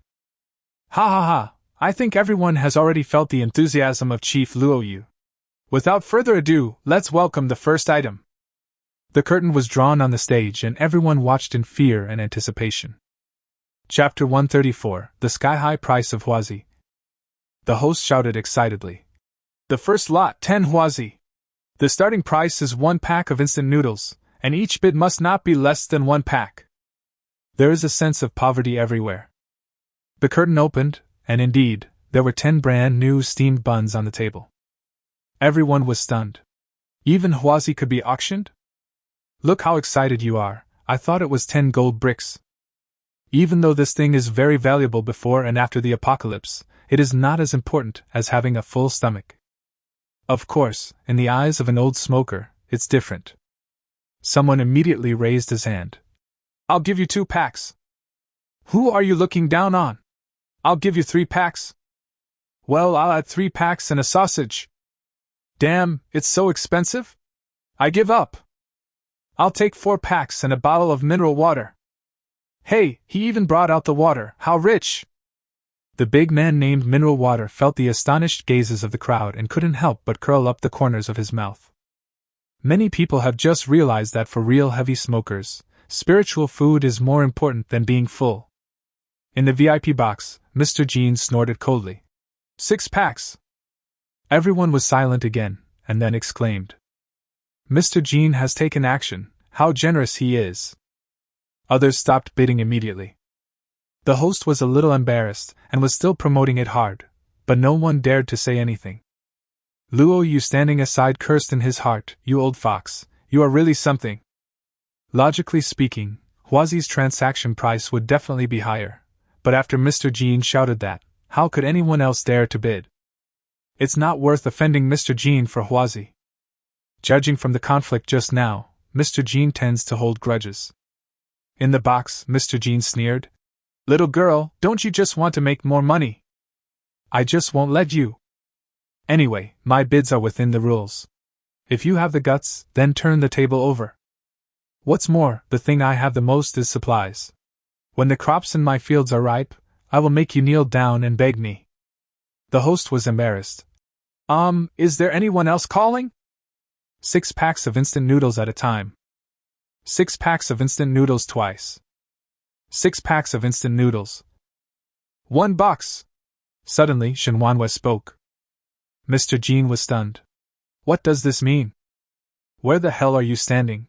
Speaker 1: Ha ha ha, I think everyone has already felt the enthusiasm of Chief Luo Yu. Without further ado, let's welcome the first item. The curtain was drawn on the stage and everyone watched in fear and anticipation. Chapter 134, The Sky-High Price of Huazi. The host shouted excitedly. The first lot, 10 Huazi. The starting price is 1 pack of instant noodles, and each bid must not be less than 1 pack. There is a sense of poverty everywhere. The curtain opened, and indeed, there were 10 brand new steamed buns on the table. Everyone was stunned. Even Huazi could be auctioned? Look how excited you are, I thought it was 10 gold bricks. Even though this thing is very valuable before and after the apocalypse, it is not as important as having a full stomach. Of course, in the eyes of an old smoker, it's different. Someone immediately raised his hand. I'll give you 2 packs. Who are you looking down on? I'll give you 3 packs. Well, I'll add 3 packs and a sausage. Damn, it's so expensive? I give up. I'll take 4 packs and a bottle of mineral water. Hey, he even brought out the water, how rich! The big man named Mineral Water felt the astonished gazes of the crowd and couldn't help but curl up the corners of his mouth. Many people have just realized that for real heavy smokers, spiritual food is more important than being full. In the VIP box, Mr. Jean snorted coldly. 6 packs! Everyone was silent again, and then exclaimed. Mr. Jean has taken action, how generous he is. Others stopped bidding immediately. The host was a little embarrassed, and was still promoting it hard, but no one dared to say anything. Luo Yu standing aside cursed in his heart, you old fox, you are really something. Logically speaking, Huazi's transaction price would definitely be higher, but after Mr. Jean shouted that, how could anyone else dare to bid? It's not worth offending Mr. Jean for Huazi. Judging from the conflict just now, Mr. Jean tends to hold grudges. In the box, Mr. Jean sneered. Little girl, don't you just want to make more money? I just won't let you. Anyway, my bids are within the rules. If you have the guts, then turn the table over. What's more, the thing I have the most is supplies. When the crops in my fields are ripe, I will make you kneel down and beg me. The host was embarrassed. Is there anyone else calling? 6 packs of instant noodles at a time. 6 packs of instant noodles twice. 6 packs of instant noodles. 1 box. Suddenly, Shinuan spoke. Mr. Jean was stunned. What does this mean? Where the hell are you standing?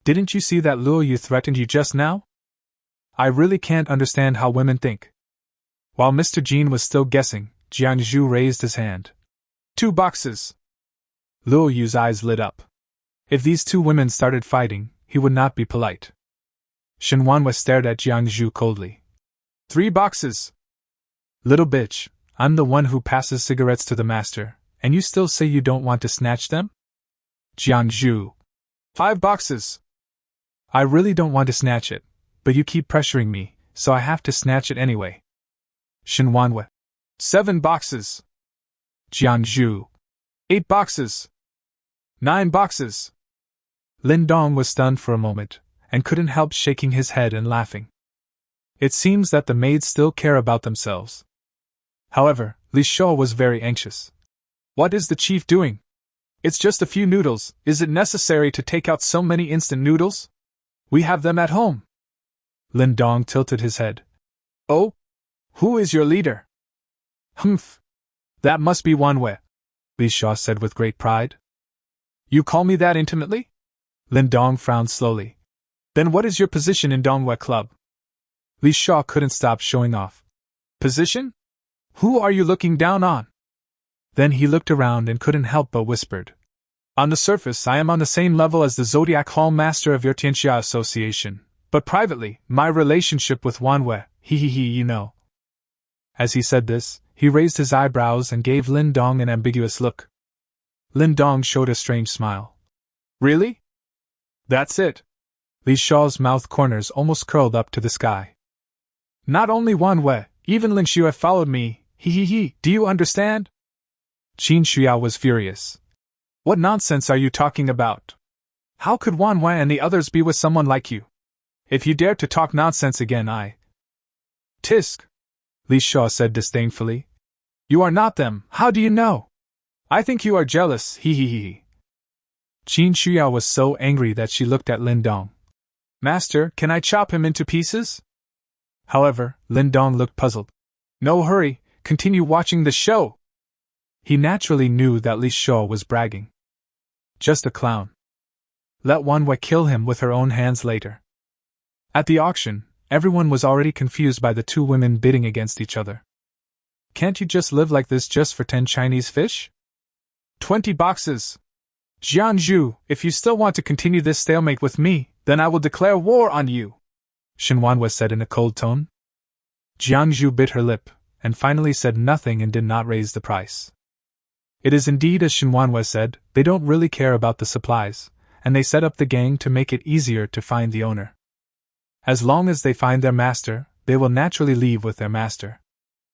Speaker 1: Didn't you see that Luo Yu threatened you just now? I really can't understand how women think. While Mr. Jean was still guessing, Jiangzhu raised his hand. 2 boxes. Luo Yu's eyes lit up. If these 2 women started fighting, he would not be polite. Shinuan stared at Jiangzhu coldly. 3 boxes. Little bitch, I'm the one who passes cigarettes to the master, and you still say you don't want to snatch them? Jiangzhu. 5 boxes. I really don't want to snatch it, but you keep pressuring me, so I have to snatch it anyway. Shinuan. 7 boxes. Jiangzhu. 8 boxes. 9 boxes. Lindong was stunned for a moment, and couldn't help shaking his head and laughing. It seems that the maids still care about themselves. However, Li Shou was very anxious. What is the chief doing? It's just a few noodles, is it necessary to take out so many instant noodles? We have them at home. Lindong tilted his head. Oh? Who is your leader? Humph. That must be Wanhua, Li Shaw said with great pride. You call me that intimately? Lindong frowned slowly. Then what is your position in Donghua Club? Li Shaw couldn't stop showing off. Position? Who are you looking down on? Then he looked around and couldn't help but whispered. On the surface, I am on the same level as the Zodiac Hall Master of your Tianxia Association, but privately, my relationship with Wanhua, you know. As he said this, he raised his eyebrows and gave Lin Dong an ambiguous look. Lin Dong showed a strange smile. Really? That's it. Li Shaw's mouth corners almost curled up to the sky. Not only Wanhua, even Ling Xue followed me, do you understand? Qin Shuya was furious. What nonsense are you talking about? How could Wanhua and the others be with someone like you? If you dare to talk nonsense again, Tisk, Li Shaw said disdainfully. You are not them, how do you know? I think you are jealous, Qin Shuya was so angry that she looked at Lindong. Master, can I chop him into pieces? However, Lindong looked puzzled. No hurry, continue watching the show. He naturally knew that Li Shaw was bragging. Just a clown. Let Wanhua kill him with her own hands later. At the auction, everyone was already confused by the two women bidding against each other. Can't you just live like this just for 10 Chinese fish? 20 boxes. Jiangzhu, if you still want to continue this stalemate with me, then I will declare war on you, Shinuan said in a cold tone. Jiangzhu bit her lip, and finally said nothing and did not raise the price. It is indeed as Shinuan said, they don't really care about the supplies, and they set up the gang to make it easier to find the owner. As long as they find their master, they will naturally leave with their master.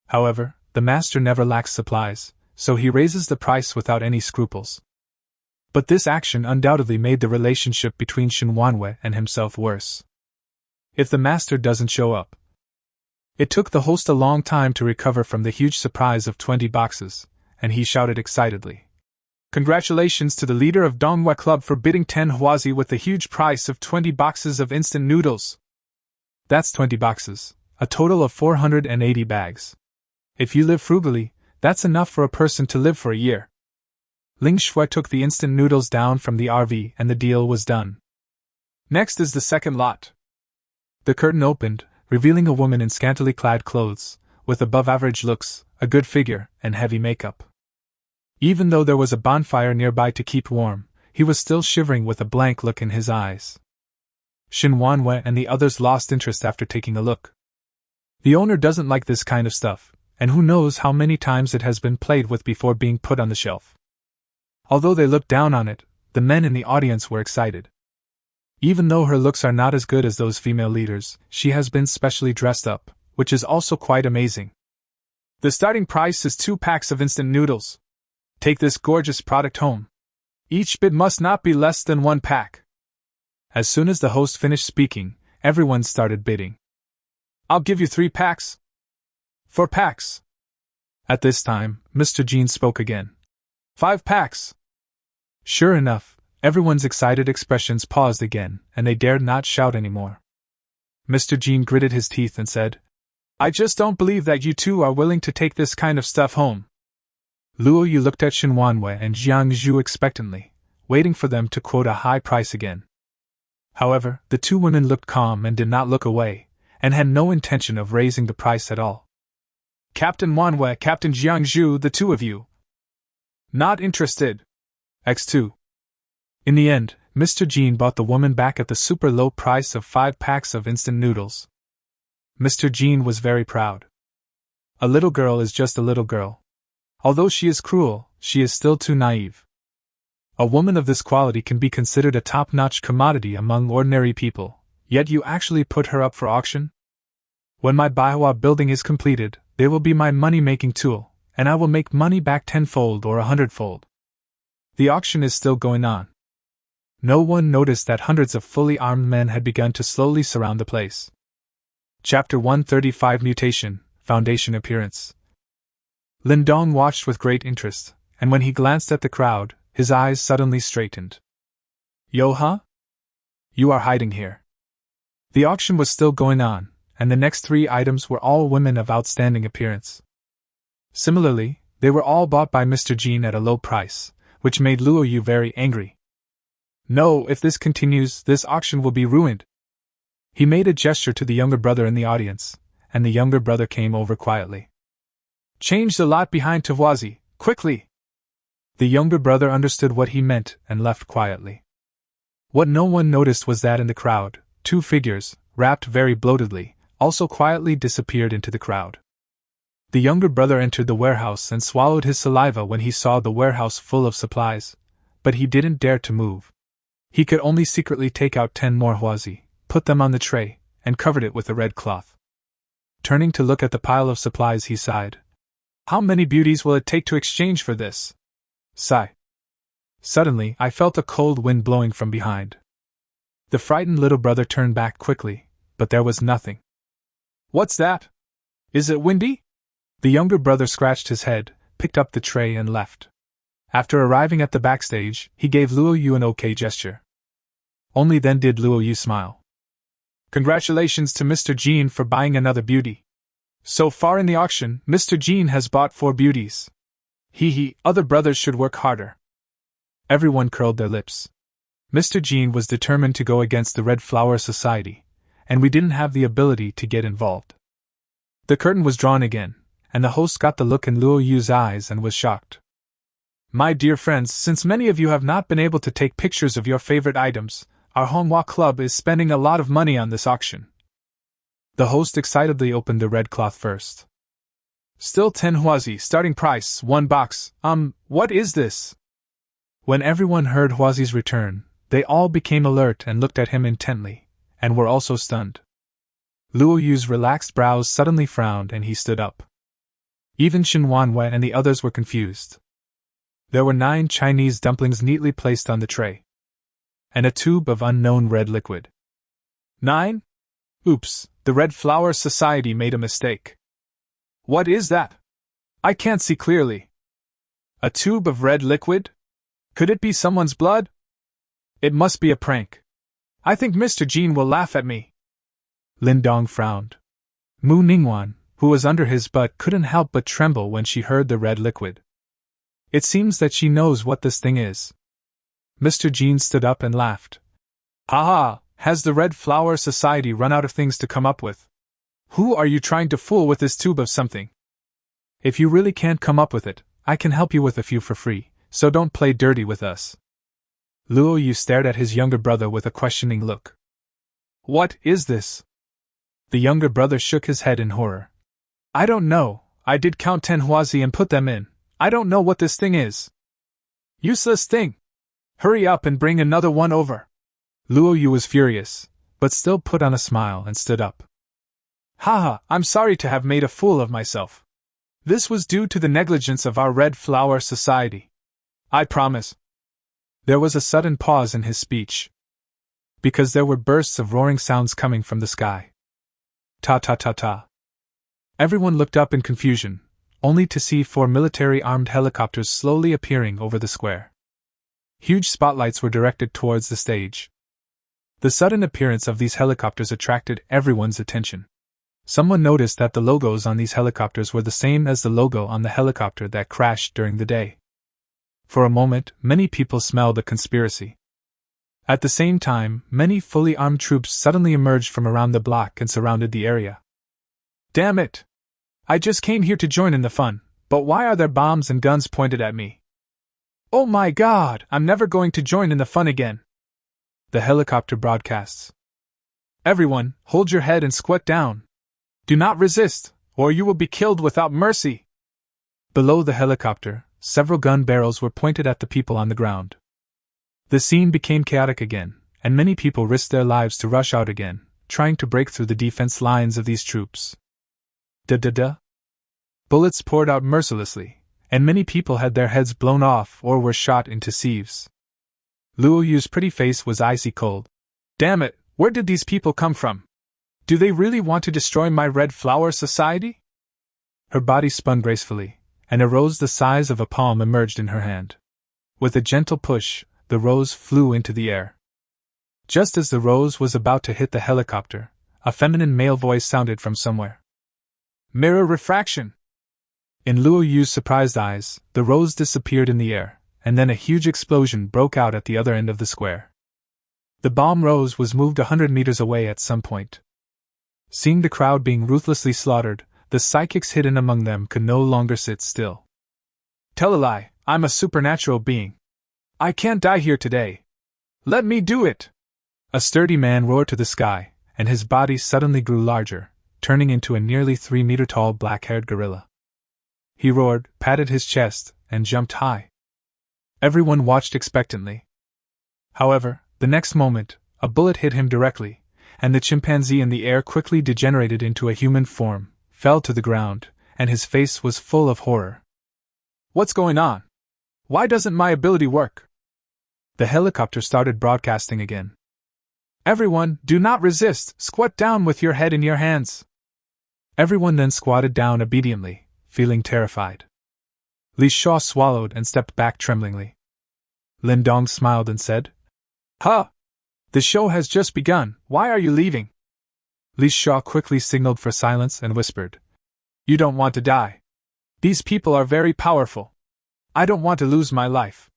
Speaker 1: However, the master never lacks supplies, so he raises the price without any scruples. But this action undoubtedly made the relationship between Shinuan and himself worse. If the master doesn't show up. It took the host a long time to recover from the huge surprise of 20 boxes, and he shouted excitedly. Congratulations to the leader of Donghua Club for bidding 10 huazi with the huge price of 20 boxes of instant noodles. That's 20 boxes, a total of 480 bags. If you live frugally, that's enough for a person to live for a year. Ling Shui took the instant noodles down from the RV and the deal was done. Next is the second lot. The curtain opened, revealing a woman in scantily clad clothes, with above-average looks, a good figure, and heavy makeup. Even though there was a bonfire nearby to keep warm, he was still shivering with a blank look in his eyes. Shinuan and the others lost interest after taking a look. The owner doesn't like this kind of stuff, and who knows how many times it has been played with before being put on the shelf. Although they looked down on it, the men in the audience were excited. Even though her looks are not as good as those female leaders, she has been specially dressed up, which is also quite amazing. The starting price is 2 packs of instant noodles. Take this gorgeous product home. Each bid must not be less than 1 pack. As soon as the host finished speaking, everyone started bidding. I'll give you 3 packs. 4 packs. At this time, Mr. Jean spoke again. 5 packs. Sure enough, everyone's excited expressions paused again, and they dared not shout anymore. Mr. Jean gritted his teeth and said, I just don't believe that you two are willing to take this kind of stuff home. Luo Yu looked at Shinuan and Jiang Zhu expectantly, waiting for them to quote a high price again. However, the two women looked calm and did not look away, and had no intention of raising the price at all. Captain Wanhua, Captain Jiang Zhu, the two of you. Not interested. X2. In the end, Mr. Jean bought the woman back at the super low price of 5 packs of instant noodles. Mr. Jean was very proud. A little girl is just a little girl. Although she is cruel, she is still too naive. A woman of this quality can be considered a top-notch commodity among ordinary people, yet you actually put her up for auction? When my Baihua building is completed, they will be my money-making tool, and I will make money back 10-fold or 100-fold. The auction is still going on. No one noticed that hundreds of fully armed men had begun to slowly surround the place. Chapter 135 Mutation, Foundation Appearance. Lindong watched with great interest, and when he glanced at the crowd, his eyes suddenly straightened. Yo-ha? You are hiding here. The auction was still going on, and the next 3 items were all women of outstanding appearance. Similarly, they were all bought by Mr. Jean at a low price, which made Luo Yu very angry. No, if this continues, this auction will be ruined. He made a gesture to the younger brother in the audience, and the younger brother came over quietly. Change the lot behind Tavoisi, quickly! The younger brother understood what he meant and left quietly. What no one noticed was that in the crowd, 2 figures, wrapped very bloatedly, also quietly disappeared into the crowd. The younger brother entered the warehouse and swallowed his saliva when he saw the warehouse full of supplies, but he didn't dare to move. He could only secretly take out 10 more huazi, put them on the tray, and covered it with a red cloth. Turning to look at the pile of supplies, he sighed. How many beauties will it take to exchange for this? Sigh. Suddenly, I felt a cold wind blowing from behind. The frightened little brother turned back quickly, but there was nothing. What's that? Is it windy? The younger brother scratched his head, picked up the tray and left. After arriving at the backstage, he gave Luo Yu an okay gesture. Only then did Luo Yu smile. Congratulations to Mr. Jean for buying another beauty. So far in the auction, Mr. Jean has bought 4 beauties. Other brothers should work harder. Everyone curled their lips. Mr. Jean was determined to go against the Red Flower Society, and we didn't have the ability to get involved. The curtain was drawn again, and the host got the look in Luo Yu's eyes and was shocked. My dear friends, since many of you have not been able to take pictures of your favorite items, our Honghua Club is spending a lot of money on this auction. The host excitedly opened the red cloth first. Still 10 huazi, starting price, 1 box, what is this? When everyone heard Huazi's return, they all became alert and looked at him intently, and were also stunned. Luo Yu's relaxed brows suddenly frowned and he stood up. Even Shinuan and the others were confused. There were 9 Chinese dumplings neatly placed on the tray. And a tube of unknown red liquid. 9? Oops, the Red Flower Society made a mistake. What is that? I can't see clearly. A tube of red liquid? Could it be someone's blood? It must be a prank. I think Mr. Jean will laugh at me. Lindong frowned. Mu Ningwan, who was under his butt, couldn't help but tremble when she heard the red liquid. It seems that she knows what this thing is. Mr. Jean stood up and laughed. Ha! Has the Red Flower Society run out of things to come up with? Who are you trying to fool with this tube of something? If you really can't come up with it, I can help you with a few for free, so don't play dirty with us. Luo Yu stared at his younger brother with a questioning look. What is this? The younger brother shook his head in horror. I don't know, I did count 10 huazi and put them in. I don't know what this thing is. Useless thing! Hurry up and bring another one over. Luo Yu was furious, but still put on a smile and stood up. Haha, I'm sorry to have made a fool of myself. This was due to the negligence of our Red Flower Society. I promise. There was a sudden pause in his speech, because there were bursts of roaring sounds coming from the sky. Ta ta ta ta. Everyone looked up in confusion, only to see 4 military-armed helicopters slowly appearing over the square. Huge spotlights were directed towards the stage. The sudden appearance of these helicopters attracted everyone's attention. Someone noticed that the logos on these helicopters were the same as the logo on the helicopter that crashed during the day. For a moment, many people smelled a conspiracy. At the same time, many fully armed troops suddenly emerged from around the block and surrounded the area. Damn it! I just came here to join in the fun, but why are there bombs and guns pointed at me? Oh my god, I'm never going to join in the fun again. The helicopter broadcasts. Everyone, hold your head and squat down. Do not resist, or you will be killed without mercy. Below the helicopter, several gun barrels were pointed at the people on the ground. The scene became chaotic again, and many people risked their lives to rush out again, trying to break through the defense lines of these troops. Da-da-da. Bullets poured out mercilessly, and many people had their heads blown off or were shot into sieves. Luo Yu's pretty face was icy cold. Damn it, where did these people come from? Do they really want to destroy my Red Flower Society? Her body spun gracefully, and a rose the size of a palm emerged in her hand. With a gentle push, the rose flew into the air. Just as the rose was about to hit the helicopter, a feminine male voice sounded from somewhere. Mirror refraction! In Luo Yu's surprised eyes, the rose disappeared in the air, and then a huge explosion broke out at the other end of the square. The bomb rose was moved 100 meters away at some point. Seeing the crowd being ruthlessly slaughtered, the psychics hidden among them could no longer sit still. Tell a lie, I'm a supernatural being. I can't die here today. Let me do it! A sturdy man roared to the sky, and his body suddenly grew larger, turning into a nearly 3-meter-tall black-haired gorilla. He roared, patted his chest, and jumped high. Everyone watched expectantly. However, the next moment, a bullet hit him directly, and the chimpanzee in the air quickly degenerated into a human form, fell to the ground, and his face was full of horror. What's going on? Why doesn't my ability work? The helicopter started broadcasting again. Everyone, do not resist, squat down with your head in your hands. Everyone then squatted down obediently, feeling terrified. Li Shaw swallowed and stepped back tremblingly. Lindong smiled and said, "Huh! The show has just begun, why are you leaving?" Li Shaw quickly signaled for silence and whispered, "You don't want to die. These people are very powerful. I don't want to lose my life."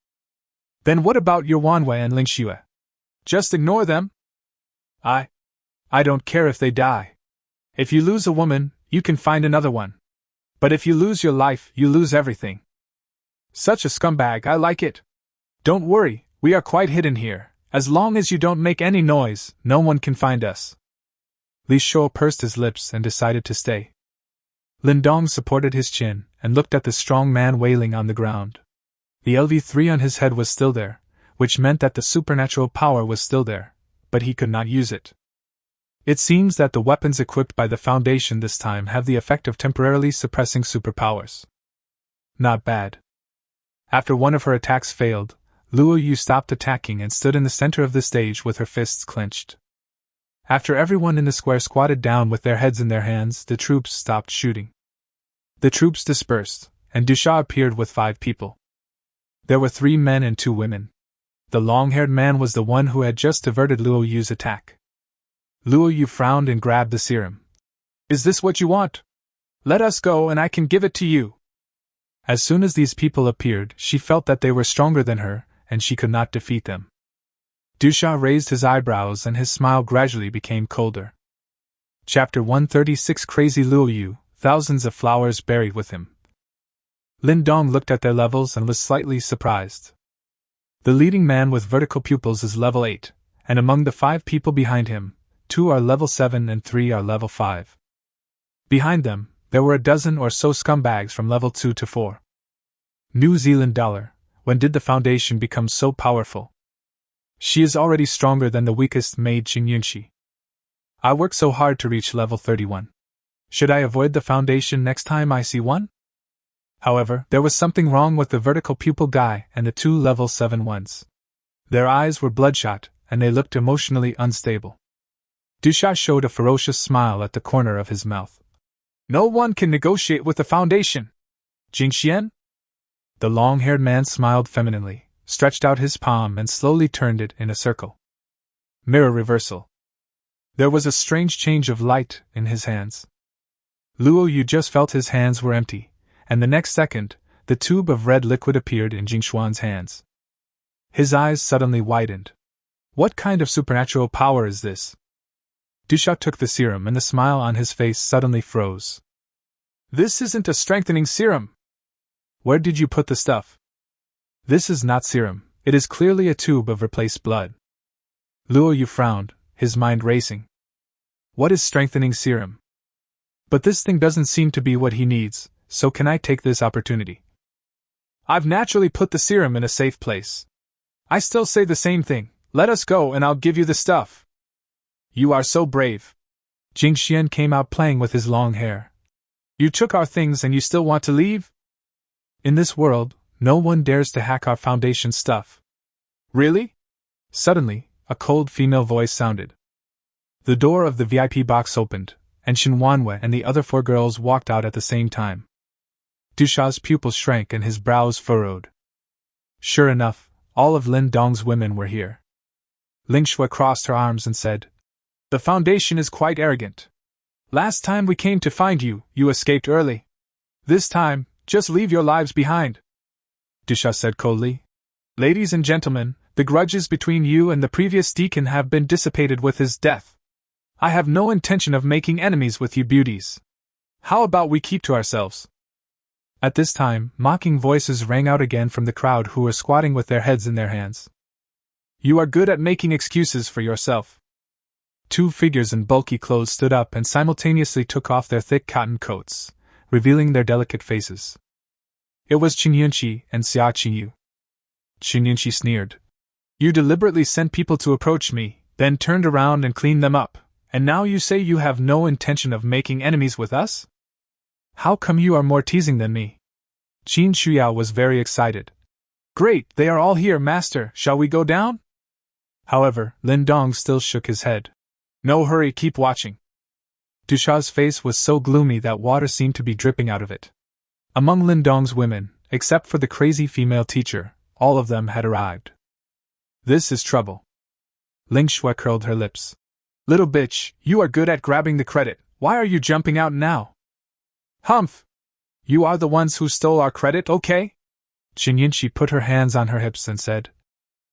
Speaker 1: "Then what about your Wanwei and Lingxue? Just ignore them?" I don't care if they die. If you lose a woman, you can find another one. But if you lose your life, you lose everything. Such a scumbag, I like it. Don't worry, we are quite hidden here. As long as you don't make any noise, no one can find us. Li Shou pursed his lips and decided to stay. Lindong supported his chin and looked at the strong man wailing on the ground. The LV3 on his head was still there, which meant that the supernatural power was still there, but he could not use it. It seems that the weapons equipped by the Foundation this time have the effect of temporarily suppressing superpowers. Not bad. After one of her attacks failed, Luo Yu stopped attacking and stood in the center of the stage with her fists clenched. After everyone in the square squatted down with their heads in their hands, the troops stopped shooting. The troops dispersed, and Dusha appeared with 5 people. There were 3 men and 2 women. The long-haired man was the one who had just diverted Luo Yu's attack. Luo Yu frowned and grabbed the serum. "Is this what you want? Let us go and I can give it to you." As soon as these people appeared, she felt that they were stronger than her, and she could not defeat them. Dusha raised his eyebrows and his smile gradually became colder. Chapter 136 Crazy Luo Yu, thousands of flowers buried with him. Lindong looked at their levels and was slightly surprised. The leading man with vertical pupils is level 8, and among the 5 people behind him, 2 are level 7 and 3 are level 5. Behind them, there were a dozen or so scumbags from level 2 to 4. New Zealand dollar, when did the Foundation become so powerful? She is already stronger than the weakest maid Qingyunxi. I worked so hard to reach level 31. Should I avoid the Foundation next time I see one? However, there was something wrong with the vertical pupil guy and the 2 level 7 ones. Their eyes were bloodshot, and they looked emotionally unstable. Dusha showed a ferocious smile at the corner of his mouth. "No one can negotiate with the Foundation. Jingxian?" The long-haired man smiled femininely, stretched out his palm and slowly turned it in a circle. Mirror reversal. There was a strange change of light in his hands. Luo Yu just felt his hands were empty, and the next second, the tube of red liquid appeared in Jingshuan's hands. His eyes suddenly widened. What kind of supernatural power is this? Dusha took the serum and the smile on his face suddenly froze. "This isn't a strengthening serum. Where did you put the stuff?" "This is not serum, it is clearly a tube of replaced blood." Luo Yu frowned, his mind racing. What is strengthening serum? But this thing doesn't seem to be what he needs, so can I take this opportunity? I've naturally put the serum in a safe place. I still say the same thing, let us go and I'll give you the stuff. You are so brave. Jingxian came out playing with his long hair. You took our things and you still want to leave? In this world, no one dares to hack our Foundation stuff. Really? Suddenly, a cold female voice sounded. The door of the VIP box opened, and Shinuan and the other 4 girls walked out at the same time. Dusha's pupils shrank and his brows furrowed. Sure enough, all of Lin Dong's women were here. Lingua crossed her arms and said, "The Foundation is quite arrogant. Last time we came to find you, you escaped early. This time, just leave your lives behind." Decisive said coldly, "Ladies and gentlemen, the grudges between you and the previous deacon have been dissipated with his death. I have no intention of making enemies with you beauties. How about we keep to ourselves?" At this time, mocking voices rang out again from the crowd who were squatting with their heads in their hands. "You are good at making excuses for yourself." Two figures in bulky clothes stood up and simultaneously took off their thick cotton coats, revealing their delicate faces. It was Shinuan and Xia Qingyu. Shinuan sneered. "You deliberately sent people to approach me, then turned around and cleaned them up, and now you say you have no intention of making enemies with us? How come you are more teasing than me?" Qin Shuyao was very excited. "Great, they are all here, master, shall we go down?" However, Lin Dong still shook his head. "No hurry, keep watching." Dusha's face was so gloomy that water seemed to be dripping out of it. Among Lin Dong's women, except for the crazy female teacher, all of them had arrived. "This is trouble." Lingua curled her lips. "Little bitch, you are good at grabbing the credit, why are you jumping out now?" "Humph! You are the ones who stole our credit, okay?" Shinuan put her hands on her hips and said,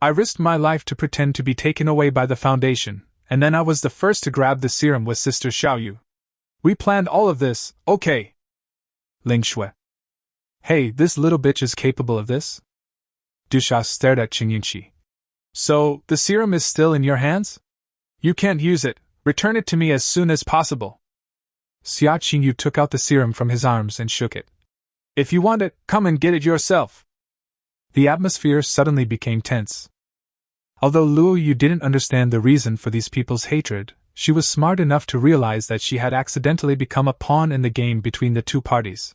Speaker 1: "I risked my life to pretend to be taken away by the Foundation, and then I was the first to grab the serum with Sister Xiaoyu. We planned all of this, okay?" Lingua. "Hey, this little bitch is capable of this?" Dusha stared at Shinuan. "So, the serum is still in your hands? You can't use it, return it to me as soon as possible." Xia Qingyu took out the serum from his arms and shook it. "If you want it, come and get it yourself." The atmosphere suddenly became tense. Although Luo Yu didn't understand the reason for these people's hatred, she was smart enough to realize that she had accidentally become a pawn in the game between the two parties.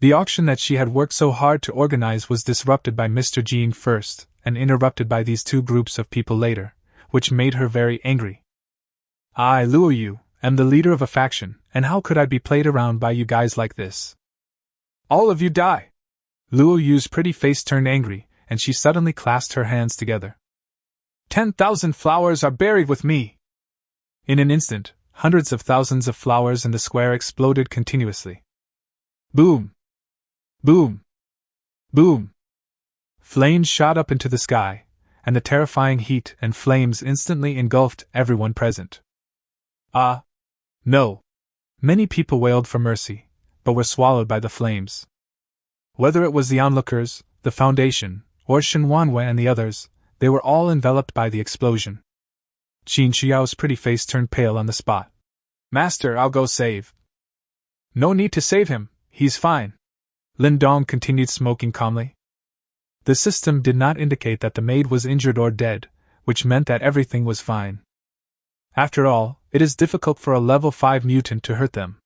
Speaker 1: The auction that she had worked so hard to organize was disrupted by Mr. Jing first, and interrupted by these two groups of people later, which made her very angry. "I, Luo Yu, am the leader of a faction, and how could I be played around by you guys like this? All of you die!" Luo Yu's pretty face turned angry, and she suddenly clasped her hands together. 10,000 flowers are buried with me! In an instant, hundreds of thousands of flowers in the square exploded continuously. Boom! Boom! Boom! Flames shot up into the sky, and the terrifying heat and flames instantly engulfed everyone present. "Ah! No!" Many people wailed for mercy, but were swallowed by the flames. Whether it was the onlookers, the Foundation, or Shinuan and the others, they were all enveloped by the explosion. Qin Xiao's pretty face turned pale on the spot. "Master, I'll go save." "No need to save him, he's fine." Lindong continued smoking calmly. The system did not indicate that the maid was injured or dead, which meant that everything was fine. After all, it is difficult for a level 5 mutant to hurt them.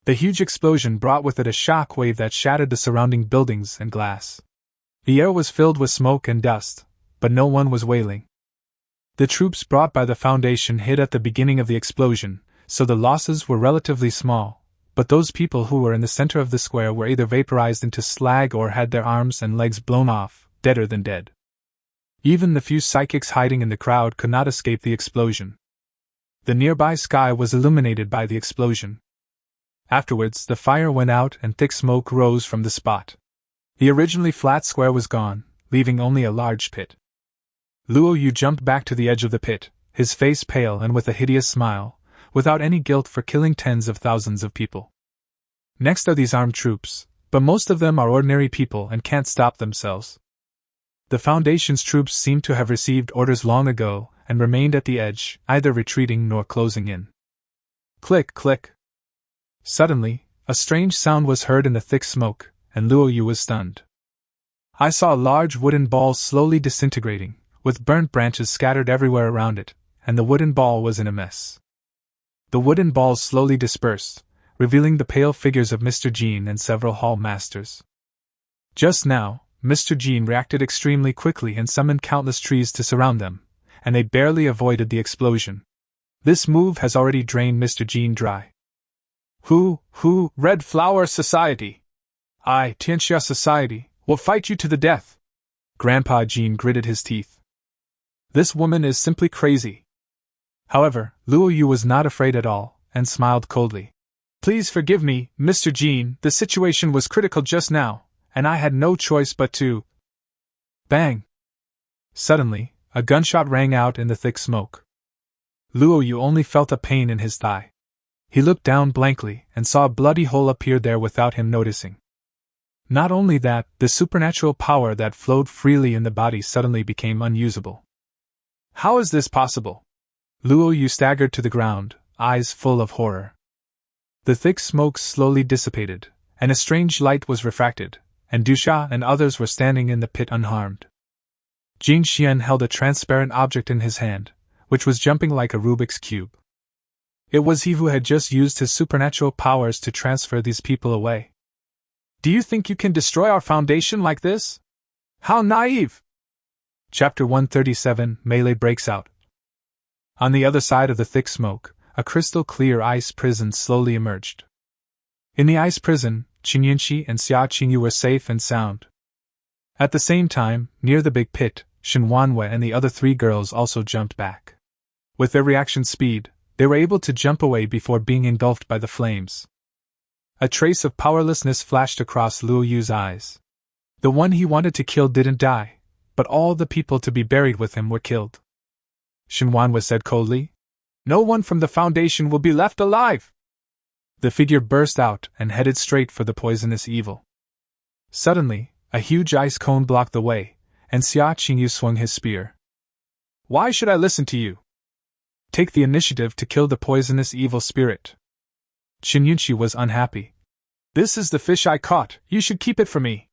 Speaker 1: The huge explosion brought with it a shock wave that shattered the surrounding buildings and glass. The air was filled with smoke and dust, but no one was wailing. The troops brought by the Foundation hit at the beginning of the explosion, so the losses were relatively small, but those people who were in the center of the square were either vaporized into slag or had their arms and legs blown off, deader than dead. Even the few psychics hiding in the crowd could not escape the explosion. The nearby sky was illuminated by the explosion. Afterwards, the fire went out and thick smoke rose from the spot. The originally flat square was gone, leaving only a large pit. Luo Yu jumped back to the edge of the pit, his face pale and with a hideous smile, without any guilt for killing tens of thousands of people. Next are these armed troops, but most of them are ordinary people and can't stop themselves. The Foundation's troops seemed to have received orders long ago and remained at the edge, either retreating nor closing in. Click, click. Suddenly, a strange sound was heard in the thick smoke, and Luo Yu was stunned. I saw a large wooden ball slowly disintegrating, with burnt branches scattered everywhere around it, and the wooden ball was in a mess. The wooden balls slowly dispersed, revealing the pale figures of Mr. Jean and several hall masters. Just now, Mr. Jean reacted extremely quickly and summoned countless trees to surround them, and they barely avoided the explosion. This move has already drained Mr. Jean dry. Who, Red Flower Society? I, Tianxia Society, will fight you to the death. Grandpa Jean gritted his teeth. This woman is simply crazy. However, Luo Yu was not afraid at all, and smiled coldly. Please forgive me, Mr. Jean, the situation was critical just now, and I had no choice but to. Bang! Suddenly, a gunshot rang out in the thick smoke. Luo Yu only felt a pain in his thigh. He looked down blankly and saw a bloody hole appear there without him noticing. Not only that, the supernatural power that flowed freely in the body suddenly became unusable. How is this possible? Luo Yu staggered to the ground, eyes full of horror. The thick smoke slowly dissipated, and a strange light was refracted, and Dusha and others were standing in the pit unharmed. Jing Xian held a transparent object in his hand, which was jumping like a Rubik's cube. It was he who had just used his supernatural powers to transfer these people away. Do you think you can destroy our foundation like this? How naive! Chapter 137, Melee breaks out. On the other side of the thick smoke, a crystal-clear ice prison slowly emerged. In the ice prison, Qingyunqi and Xia Qingyu were safe and sound. At the same time, near the big pit, Shinuan and the other 3 girls also jumped back. With their reaction speed, they were able to jump away before being engulfed by the flames. A trace of powerlessness flashed across Luo Yu's eyes. The one he wanted to kill didn't die, but all the people to be buried with him were killed. Shinuan said coldly, "No one from the Foundation will be left alive!" The figure burst out and headed straight for the poisonous evil. Suddenly, a huge ice cone blocked the way, and Xia Qingyu swung his spear. "Why should I listen to you? Take the initiative to kill the poisonous evil spirit." Qingyunqi was unhappy. "This is the fish I caught, you should keep it for me."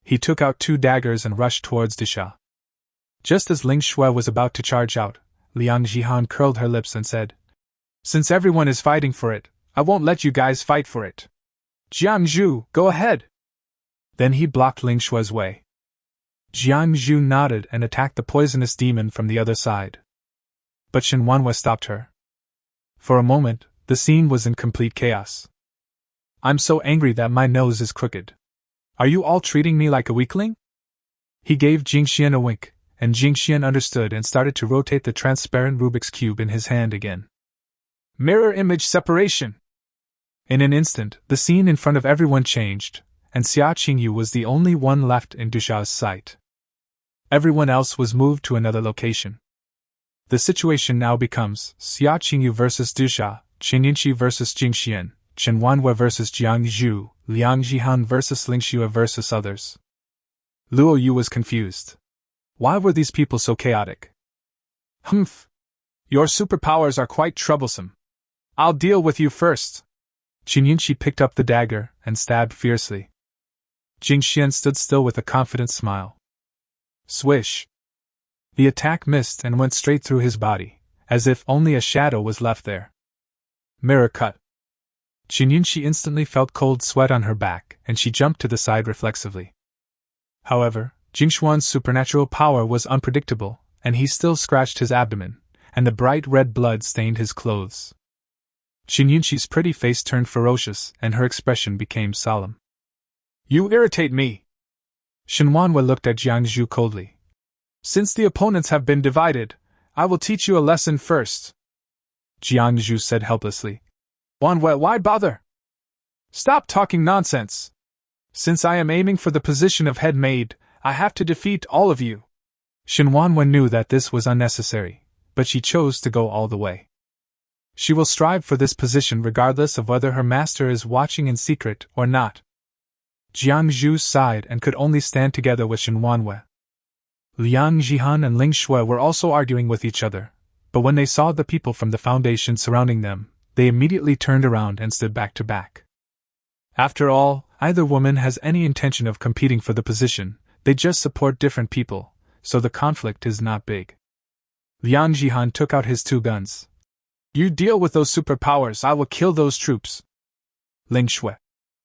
Speaker 1: He took out 2 daggers and rushed towards Disha. Just as Ling Shui was about to charge out, Liang Jihan curled her lips and said, "Since everyone is fighting for it, I won't let you guys fight for it. Jiangzhu, go ahead!" Then he blocked Ling Shui's way. Jiangzhu nodded and attacked the poisonous demon from the other side. But Shinuan stopped her. For a moment, the scene was in complete chaos. "I'm so angry that my nose is crooked. Are you all treating me like a weakling?" He gave Jingxian a wink, and Jingxian understood and started to rotate the transparent Rubik's Cube in his hand again. Mirror image separation! In an instant, the scene in front of everyone changed, and Xia Qingyu was the only one left in Dusha's sight. Everyone else was moved to another location. The situation now becomes Xia Qingyu versus Dusha, Qingyunqi versus Jingxian, Qianwanhua versus Jiangzhu, Liang Jihan versus Lingxue versus others. Luo Yu was confused. Why were these people so chaotic? Humph! Your superpowers are quite troublesome. I'll deal with you first. Qingyunqi picked up the dagger and stabbed fiercely. Jingxian stood still with a confident smile. Swish! The attack missed and went straight through his body, as if only a shadow was left there. Mirror cut. Qingyunqi instantly felt cold sweat on her back, and she jumped to the side reflexively. However, Jingshuan's supernatural power was unpredictable, and he still scratched his abdomen, and the bright red blood stained his clothes. Qingyunqi's pretty face turned ferocious, and her expression became solemn. You irritate me! Shinuan looked at Jiangzhu coldly. Since the opponents have been divided, I will teach you a lesson first. Jiangzhu said helplessly. Wanhua, why bother? Stop talking nonsense. Since I am aiming for the position of head maid, I have to defeat all of you. Shinuan knew that this was unnecessary, but she chose to go all the way. She will strive for this position regardless of whether her master is watching in secret or not. Jiangzhu sighed and could only stand together with Shinuan. Liang Jihan and Ling Shui were also arguing with each other, but when they saw the people from the Foundation surrounding them, they immediately turned around and stood back to back. After all, either woman has any intention of competing for the position, they just support different people, so the conflict is not big. Liang Jihan took out his 2 guns. You deal with those superpowers, I will kill those troops. Ling Shui.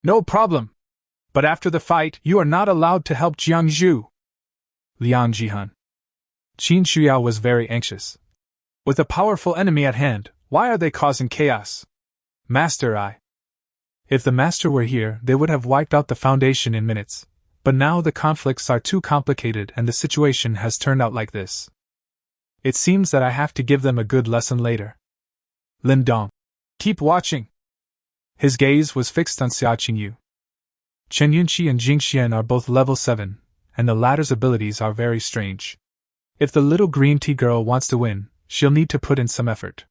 Speaker 1: No problem. But after the fight, you are not allowed to help Jiangzhu. Liang Jihan. Qin Shuyao was very anxious. With a powerful enemy at hand, why are they causing chaos? Master, If the master were here, they would have wiped out the Foundation in minutes, but now the conflicts are too complicated and the situation has turned out like this. It seems that I have to give them a good lesson later. Lindong. Keep watching. His gaze was fixed on Xia Qingyu. Chen Yunqi and Jing Xian are both level 7, and the latter's abilities are very strange. If the little green tea girl wants to win, she'll need to put in some effort.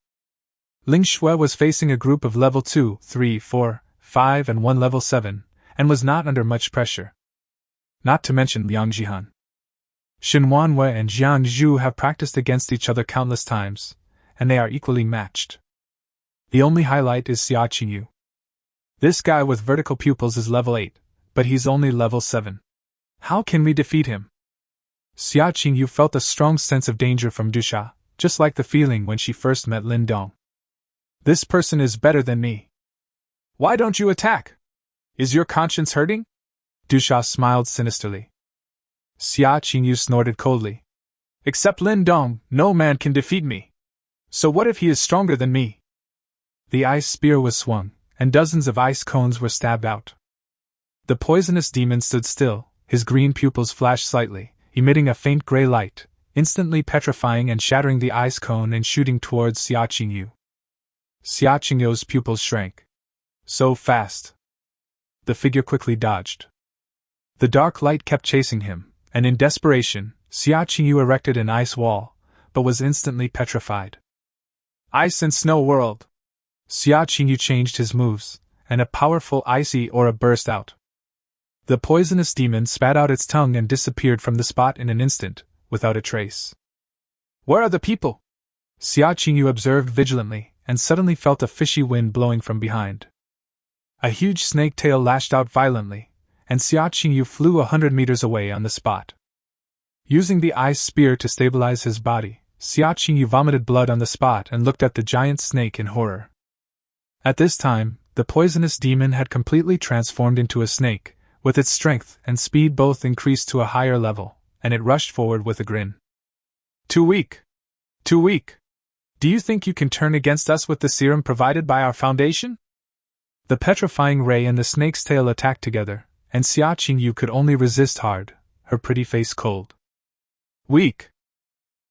Speaker 1: Ling Shui was facing a group of level 2, 3, 4, 5 and 1 level 7, and was not under much pressure. Not to mention Liang Jihan. Shinuan Wei and Jiang Zhu have practiced against each other countless times, and they are equally matched. The only highlight is Xia Qingyu. This guy with vertical pupils is level 8, but he's only level 7. How can we defeat him? Xia Qingyu felt a strong sense of danger from Dusha, just like the feeling when she first met Lin Dong. This person is better than me. Why don't you attack? Is your conscience hurting? Dusha smiled sinisterly. Xia Qingyu snorted coldly. Except Lin Dong, no man can defeat me. So what if he is stronger than me? The ice spear was swung, and dozens of ice cones were stabbed out. The poisonous demon stood still, his green pupils flashed slightly, emitting a faint gray light, instantly petrifying and shattering the ice cone and shooting towards Xia Qingyu. Xia Qingyu's pupils shrank. So fast. The figure quickly dodged. The dark light kept chasing him, and in desperation, Xia Qingyu erected an ice wall, but was instantly petrified. Ice and Snow World! Xia Qingyu changed his moves, and a powerful icy aura burst out. The poisonous demon spat out its tongue and disappeared from the spot in an instant, without a trace. Where are the people? Xia Qingyu observed vigilantly, and suddenly felt a fishy wind blowing from behind. A huge snake tail lashed out violently, and Xia Qingyu flew 100 meters away on the spot. Using the ice spear to stabilize his body, Xia Qingyu vomited blood on the spot and looked at the giant snake in horror. At this time, the poisonous demon had completely transformed into a snake, with its strength and speed both increased to a higher level, and it rushed forward with a grin. Too weak! Too weak! Do you think you can turn against us with the serum provided by our foundation? The petrifying ray and the snake's tail attacked together, and Xia Qingyu could only resist hard, her pretty face cold. Weak!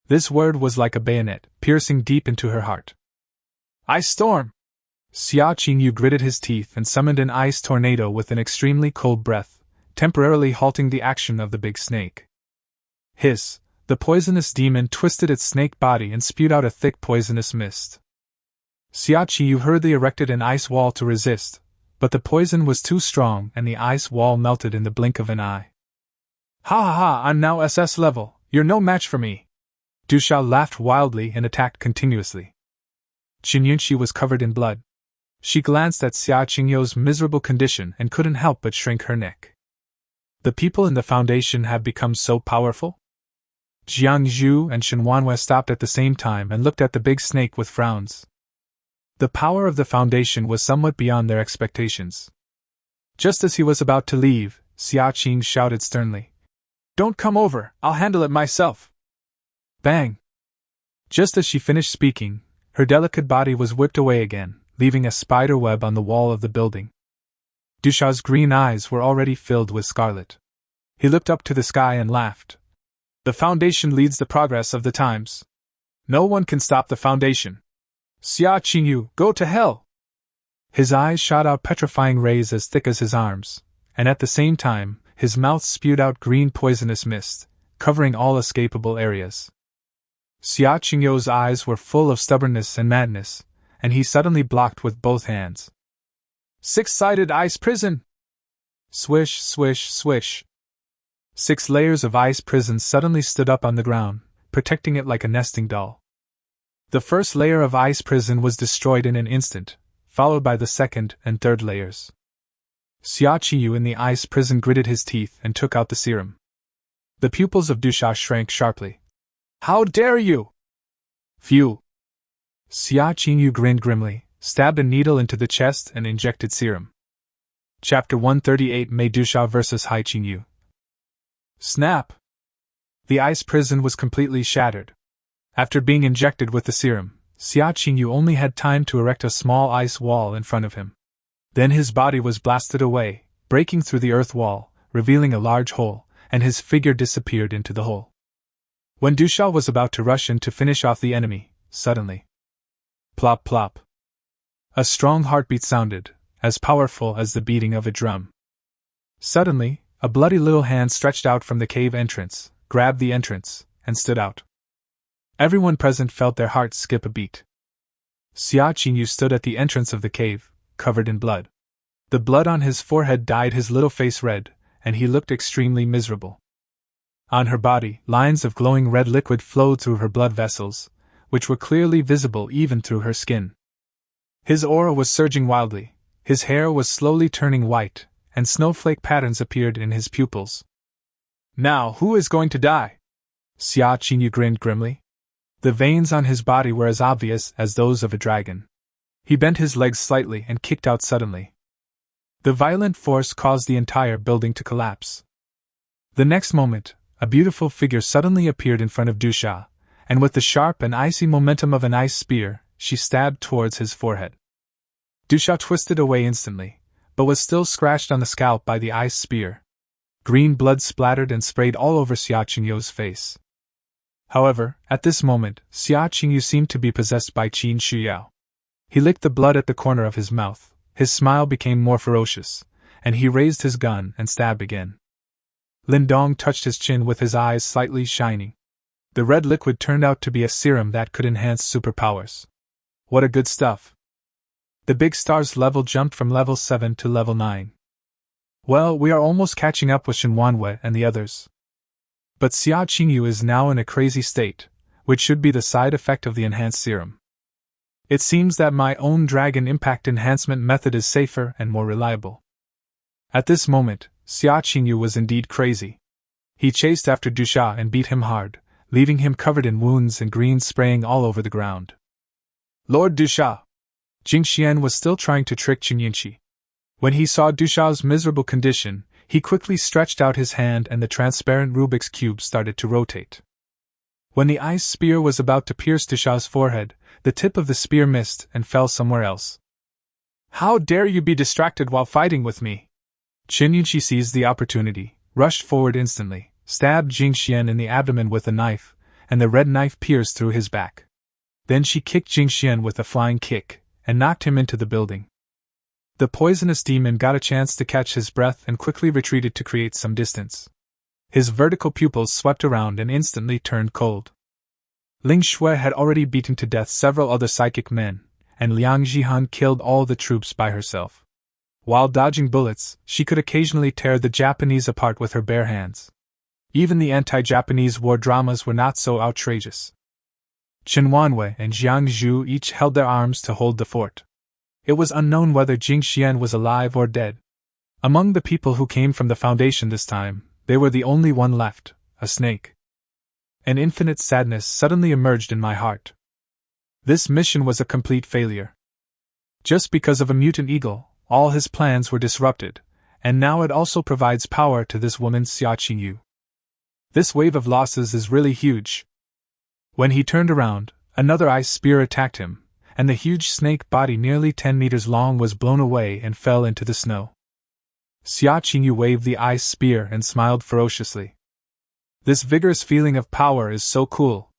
Speaker 1: This word was like a bayonet, piercing deep into her heart. Ice storm! Xia Qingyu gritted his teeth and summoned an ice tornado with an extremely cold breath, temporarily halting the action of the big snake. Hiss! The poisonous demon twisted its snake body and spewed out a thick poisonous mist. Xia Qingyu hurriedly erected an ice wall to resist, but the poison was too strong and the ice wall melted in the blink of an eye. Ha ha ha, I'm now SS level, you're no match for me. Dusha laughed wildly and attacked continuously. Chen Yunqi was covered in blood. She glanced at Xia Qingyu's miserable condition and couldn't help but shrink her neck. The people in the Foundation have become so powerful? Jiang Zhu and Shinuan Wei stopped at the same time and looked at the big snake with frowns. The power of the Foundation was somewhat beyond their expectations. Just as he was about to leave, Xia Qing shouted sternly, Don't come over, I'll handle it myself. Bang! Just as she finished speaking, her delicate body was whipped away again, leaving a spider web on the wall of the building. Dusha's green eyes were already filled with scarlet. He looked up to the sky and laughed. The Foundation leads the progress of the times. No one can stop the Foundation. Xia Qingyu, go to hell! His eyes shot out petrifying rays as thick as his arms, and at the same time, his mouth spewed out green poisonous mist, covering all escapable areas. Xia Qingyu's eyes were full of stubbornness and madness, and he suddenly blocked with both hands. Six-sided ice prison! Swish, swish, swish. 6 layers of ice prison suddenly stood up on the ground, protecting it like a nesting doll. The first layer of ice prison was destroyed in an instant, followed by the second and third layers. Xia Qingyu in the ice prison gritted his teeth and took out the serum. The pupils of Dusha shrank sharply. How dare you! Phew! Xia Qingyu grinned grimly, stabbed a needle into the chest and injected serum. Chapter 138 Maid Dusha vs. Hai Qingyu. Snap! The ice prison was completely shattered. After being injected with the serum, Xia Qingyu only had time to erect a small ice wall in front of him. Then his body was blasted away, breaking through the earth wall, revealing a large hole, and his figure disappeared into the hole. When Dusha was about to rush in to finish off the enemy, suddenly, plop plop, a strong heartbeat sounded, as powerful as the beating of a drum. Suddenly, a bloody little hand stretched out from the cave entrance, grabbed the entrance, and stood out. Everyone present felt their hearts skip a beat. Xia Qingyu stood at the entrance of the cave, covered in blood. The blood on his forehead dyed his little face red, and he looked extremely miserable. On her body, lines of glowing red liquid flowed through her blood vessels, which were clearly visible even through her skin. His aura was surging wildly, his hair was slowly turning white, and snowflake patterns appeared in his pupils. Now, who is going to die? Xia Qingyu grinned grimly. The veins on his body were as obvious as those of a dragon. He bent his legs slightly and kicked out suddenly. The violent force caused the entire building to collapse. The next moment, a beautiful figure suddenly appeared in front of Dusha, and with the sharp and icy momentum of an ice spear, she stabbed towards his forehead. Dusha twisted away instantly, but was still scratched on the scalp by the ice spear. Green blood splattered and sprayed all over Xia Qingyu's face. However, at this moment, Xia Qingyu seemed to be possessed by Qin Shuyao. He licked the blood at the corner of his mouth, his smile became more ferocious, and he raised his gun and stabbed again. Lindong touched his chin with his eyes slightly shining. The red liquid turned out to be a serum that could enhance superpowers. What a good stuff. The big star's level jumped from level 7 to level 9. Well, we are almost catching up with Shinuan and the others. But Xia Qingyu is now in a crazy state, which should be the side effect of the enhanced serum. It seems that my own dragon impact enhancement method is safer and more reliable. At this moment, Xia Qingyu was indeed crazy. He chased after Dusha and beat him hard, leaving him covered in wounds and green spraying all over the ground. Lord Dusha! Jing Xian was still trying to trick Qin Yinqi. When he saw Dusha's miserable condition, he quickly stretched out his hand and the transparent Rubik's Cube started to rotate. When the ice spear was about to pierce Dusha's forehead, the tip of the spear missed and fell somewhere else. How dare you be distracted while fighting with me? Qin Yinqi seized the opportunity, rushed forward instantly, stabbed Jing Xian in the abdomen with a knife, and the red knife pierced through his back. Then she kicked Jing Xian with a flying kick, and knocked him into the building. The poisonous demon got a chance to catch his breath and quickly retreated to create some distance. His vertical pupils swept around and instantly turned cold. Ling Shui had already beaten to death several other psychic men, and Liang Jihan killed all the troops by herself. While dodging bullets, she could occasionally tear the Japanese apart with her bare hands. Even the anti-Japanese war dramas were not so outrageous. Chen Wanwei and Jiang Zhu each held their arms to hold the fort. It was unknown whether Jing Xian was alive or dead. Among the people who came from the Foundation this time, they were the only one left, a snake. An infinite sadness suddenly emerged in my heart. This mission was a complete failure. Just because of a mutant eagle, all his plans were disrupted, and now it also provides power to this woman Xia Qingyu. This wave of losses is really huge. When he turned around, another ice spear attacked him, and the huge snake body nearly 10 meters long was blown away and fell into the snow. Xia Qingyu waved the ice spear and smiled ferociously. This vigorous feeling of power is so cool.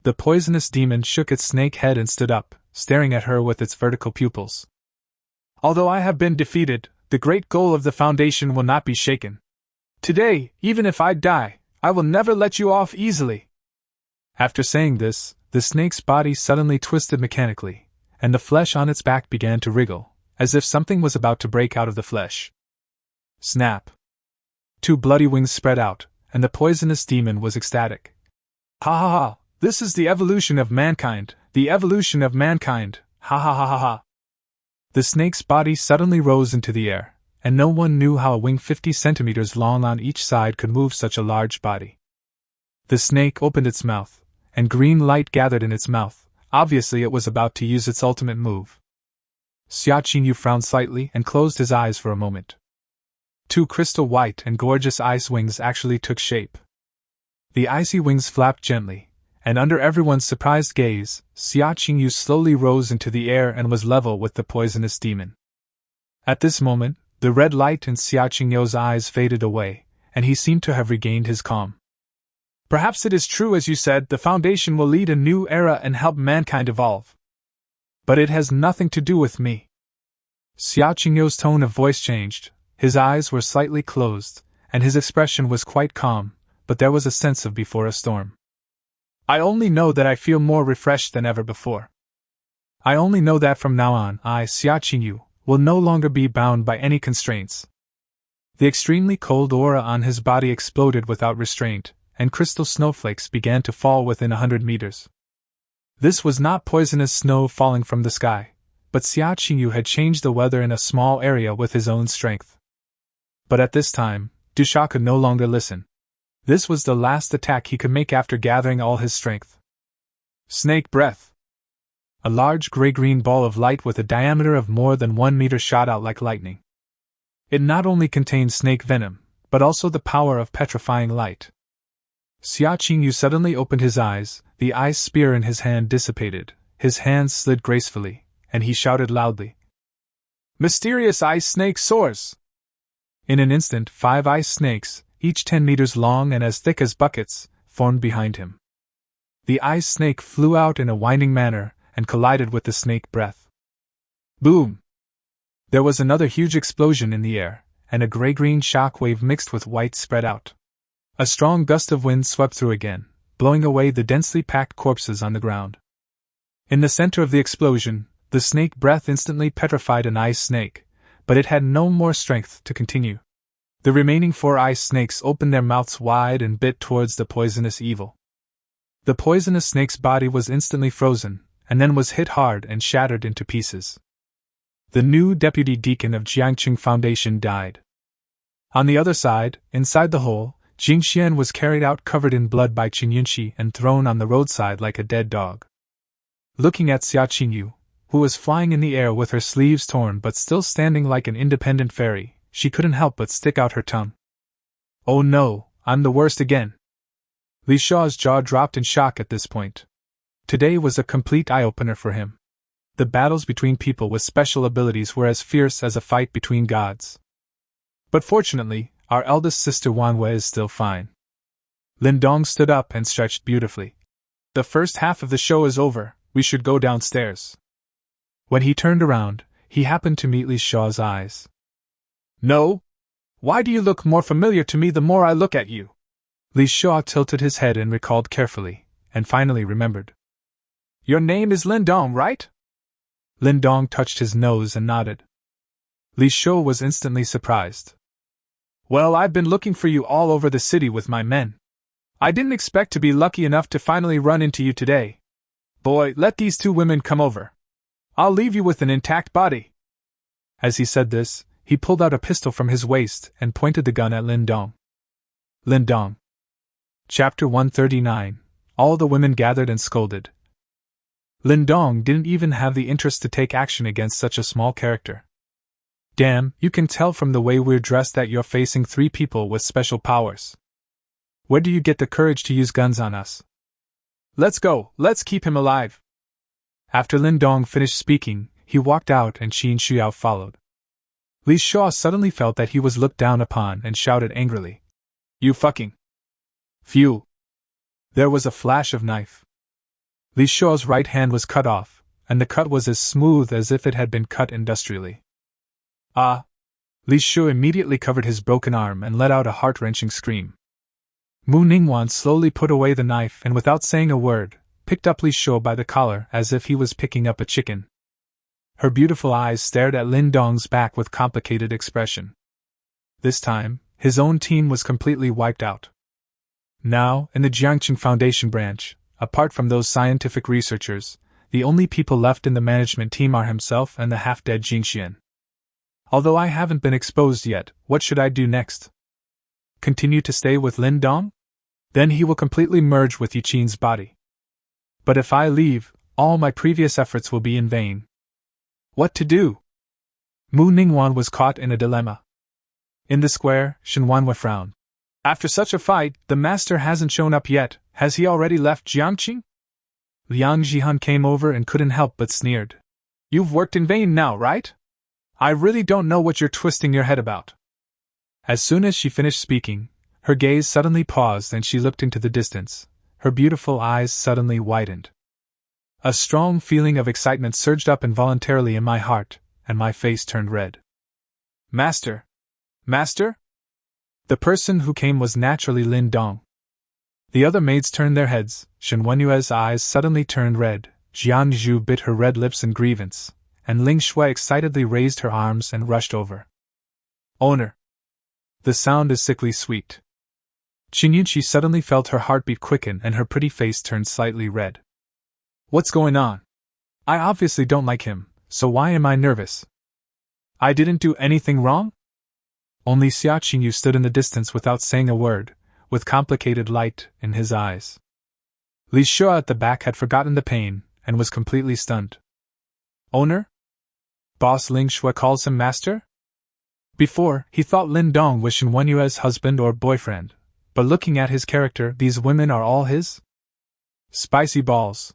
Speaker 1: The poisonous demon shook its snake head and stood up, staring at her with its vertical pupils. Although I have been defeated, the great goal of the Foundation will not be shaken. Today, even if I die, I will never let you off easily. After saying this, the snake's body suddenly twisted mechanically, and the flesh on its back began to wriggle, as if something was about to break out of the flesh. Snap! 2 bloody wings spread out, and the poisonous demon was ecstatic. Ha ha ha! This is the evolution of mankind! The evolution of mankind! Ha ha ha ha ha! The snake's body suddenly rose into the air, and no one knew how a wing 50 centimeters long on each side could move such a large body. The snake opened its mouth, and green light gathered in its mouth. Obviously it was about to use its ultimate move. Xia Qingyu frowned slightly and closed his eyes for a moment. 2 crystal white and gorgeous ice wings actually took shape. The icy wings flapped gently, and under everyone's surprised gaze, Xia Qingyu slowly rose into the air and was level with the poisonous demon. At this moment, the red light in Xia Qingyu's eyes faded away, and he seemed to have regained his calm. Perhaps it is true as you said, the Foundation will lead a new era and help mankind evolve. But it has nothing to do with me. Xiao Qingyu's tone of voice changed, his eyes were slightly closed, and his expression was quite calm, but there was a sense of before a storm. I only know that I feel more refreshed than ever before. I only know that from now on, I, Xiao Qingyu, will no longer be bound by any constraints. The extremely cold aura on his body exploded without restraint, and crystal snowflakes began to fall within 100 meters. This was not poisonous snow falling from the sky, but Xiao Qingyu had changed the weather in a small area with his own strength. But at this time, Dusha could no longer listen. This was the last attack he could make after gathering all his strength. Snake breath. A large gray-green ball of light with a diameter of more than 1 meter shot out like lightning. It not only contained snake venom, but also the power of petrifying light. Xiao Qingyu suddenly opened his eyes, the ice spear in his hand dissipated, his hands slid gracefully, and he shouted loudly. Mysterious ice snake soars! In an instant 5 ice snakes, each 10 meters long and as thick as buckets, formed behind him. The ice snake flew out in a winding manner, and collided with the snake breath. Boom! There was another huge explosion in the air, and a gray-green shock wave mixed with white spread out. A strong gust of wind swept through again, blowing away the densely packed corpses on the ground. In the center of the explosion, the snake breath instantly petrified an ice snake, but it had no more strength to continue. The remaining 4 ice snakes opened their mouths wide and bit towards the poisonous evil. The poisonous snake's body was instantly frozen, and then was hit hard and shattered into pieces. The new deputy deacon of Jiangqing Foundation died. On the other side, inside the hole, Jingxian was carried out covered in blood by Qin Yunxi and thrown on the roadside like a dead dog. Looking at Xiao Qingyu, who was flying in the air with her sleeves torn but still standing like an independent fairy, she couldn't help but stick out her tongue. Oh no, I'm the worst again. Li Shaw's jaw dropped in shock at this point. Today was a complete eye-opener for him. The battles between people with special abilities were as fierce as a fight between gods. But fortunately, our eldest sister Wanhua is still fine. Lindong stood up and stretched beautifully. The first half of the show is over, we should go downstairs. When he turned around, he happened to meet Li Shaw's eyes. No? Why do you look more familiar to me the more I look at you? Li Shaw tilted his head and recalled carefully, and finally remembered. Your name is Lindong, right? Lindong touched his nose and nodded. Li Shaw was instantly surprised. Well, I've been looking for you all over the city with my men. I didn't expect to be lucky enough to finally run into you today. Boy, let these 2 women come over. I'll leave you with an intact body. As he said this, he pulled out a pistol from his waist and pointed the gun at Lindong. Lindong. Chapter 139. All the women gathered and scolded. Lindong didn't even have the interest to take action against such a small character. Damn, you can tell from the way we're dressed that you're facing 3 people with special powers. Where do you get the courage to use guns on us? Let's go, let's keep him alive. After Lindong finished speaking, he walked out and Qin Xiao followed. Li Shaw suddenly felt that he was looked down upon and shouted angrily. You fucking... Phew. There was a flash of knife. Li Shaw's right hand was cut off, and the cut was as smooth as if it had been cut industrially. Ah! Li Shu immediately covered his broken arm and let out a heart-wrenching scream. Mu Ningguan slowly put away the knife and without saying a word, picked up Li Shu by the collar as if he was picking up a chicken. Her beautiful eyes stared at Lindong's back with complicated expression. This time, his own team was completely wiped out. Now, in the Jiangqing Foundation branch, apart from those scientific researchers, the only people left in the management team are himself and the half-dead Jingxian. Although I haven't been exposed yet, what should I do next? Continue to stay with Lindong? Then he will completely merge with Yuqin's body. But if I leave, all my previous efforts will be in vain. What to do? Mu Ningguan was caught in a dilemma. In the square, Shinuan frowned. After such a fight, the master hasn't shown up yet. Has he already left Jiangqing? Liang Jihan came over and couldn't help but sneered. You've worked in vain now, right? I really don't know what you're twisting your head about. As soon as she finished speaking, Her gaze suddenly paused and she looked into the distance. Her beautiful eyes suddenly widened. A strong feeling of excitement surged up involuntarily in my heart, and my face turned red. Master? Master? The person who came was naturally Lin Dong. The other maids turned their heads. Shinuan's eyes suddenly turned red. Jiang Zhu bit her red lips in grievance, and Ling Shui excitedly raised her arms and rushed over. Owner! The sound is sickly sweet. Qingyunqi suddenly felt her heartbeat quicken and her pretty face turned slightly red. What's going on? I obviously don't like him, so why am I nervous? I didn't do anything wrong? Only Xia Qingyu stood in the distance without saying a word, with complicated light in his eyes. Li Shua at the back had forgotten the pain, and was completely stunned. Owner? Boss Ling Shua calls him master? Before, he thought Lin Dong was Shinuan's husband or boyfriend, but looking at his character, these women are all his? Spicy balls.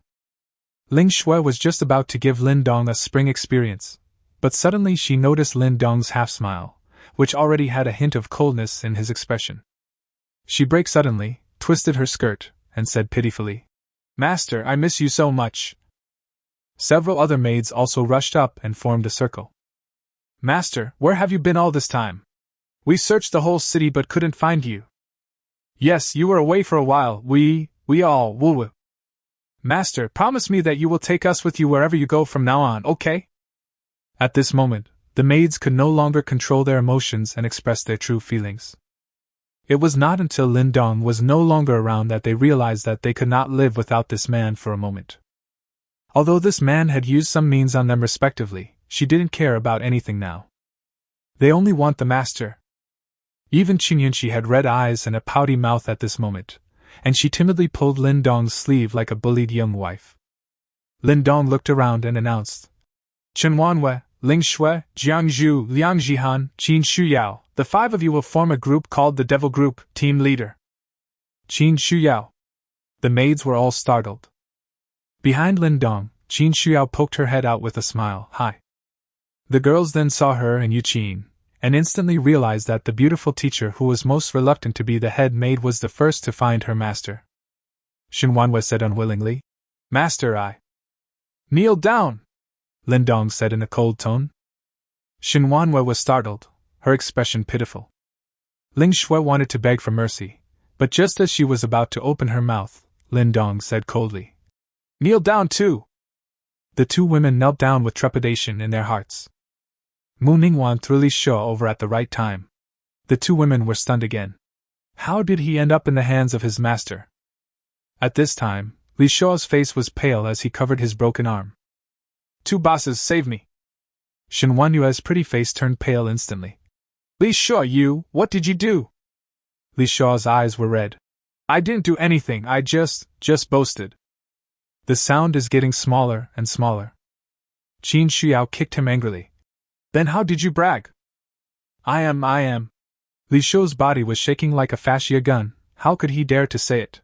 Speaker 1: Ling Shua was just about to give Lin Dong a spring experience, but suddenly she noticed Lin Dong's half-smile, which already had a hint of coldness in his expression. She broke suddenly, twisted her skirt, and said pitifully, Master, I miss you so much. Several other maids also rushed up and formed a circle. Master, where have you been all this time? We searched the whole city but couldn't find you. Yes, you were away for a while, we all woo-woo. Master, promise me that you will take us with you wherever you go from now on, okay? At this moment, the maids could no longer control their emotions and express their true feelings. It was not until Lindong was no longer around that they realized that they could not live without this man for a moment. Although this man had used some means on them respectively, she didn't care about anything now. They only want the master. Even Qingyunqi had red eyes and a pouty mouth at this moment, and she timidly pulled Lindong's sleeve like a bullied young wife. Lindong looked around and announced, Chenwanwei, Ling Shui, Jiang Zhu, Liang Jihan, Qin Shuyao, the 5 of you will form a group called the Devil Group, Team Leader. Qin Shuyao. The maids were all startled. Behind Lindong, Qin Shuyao poked her head out with a smile. Hi. The girls then saw her and Yu Qin, and instantly realized that the beautiful teacher who was most reluctant to be the head maid was the first to find her master. Shinuan said unwillingly, Master, I. Kneel down, Lindong said in a cold tone. Shinuan was startled, her expression pitiful. Ling Shui wanted to beg for mercy, but just as she was about to open her mouth, Lindong said coldly, Kneel down too. The 2 women knelt down with trepidation in their hearts. Mu Ningguan threw Li Shui over at the right time. The 2 women were stunned again. How did he end up in the hands of his master? At this time, Li Shui's face was pale as he covered his broken arm. 2 bosses, save me! Shinuan's pretty face turned pale instantly. Li Shui, what did you do? Li Shui's eyes were red. I didn't do anything, I just boasted. The sound is getting smaller and smaller. Qin Shuyao kicked him angrily. Then how did you brag? I am. Li Shui's body was shaking like a fascia gun. How could he dare to say it?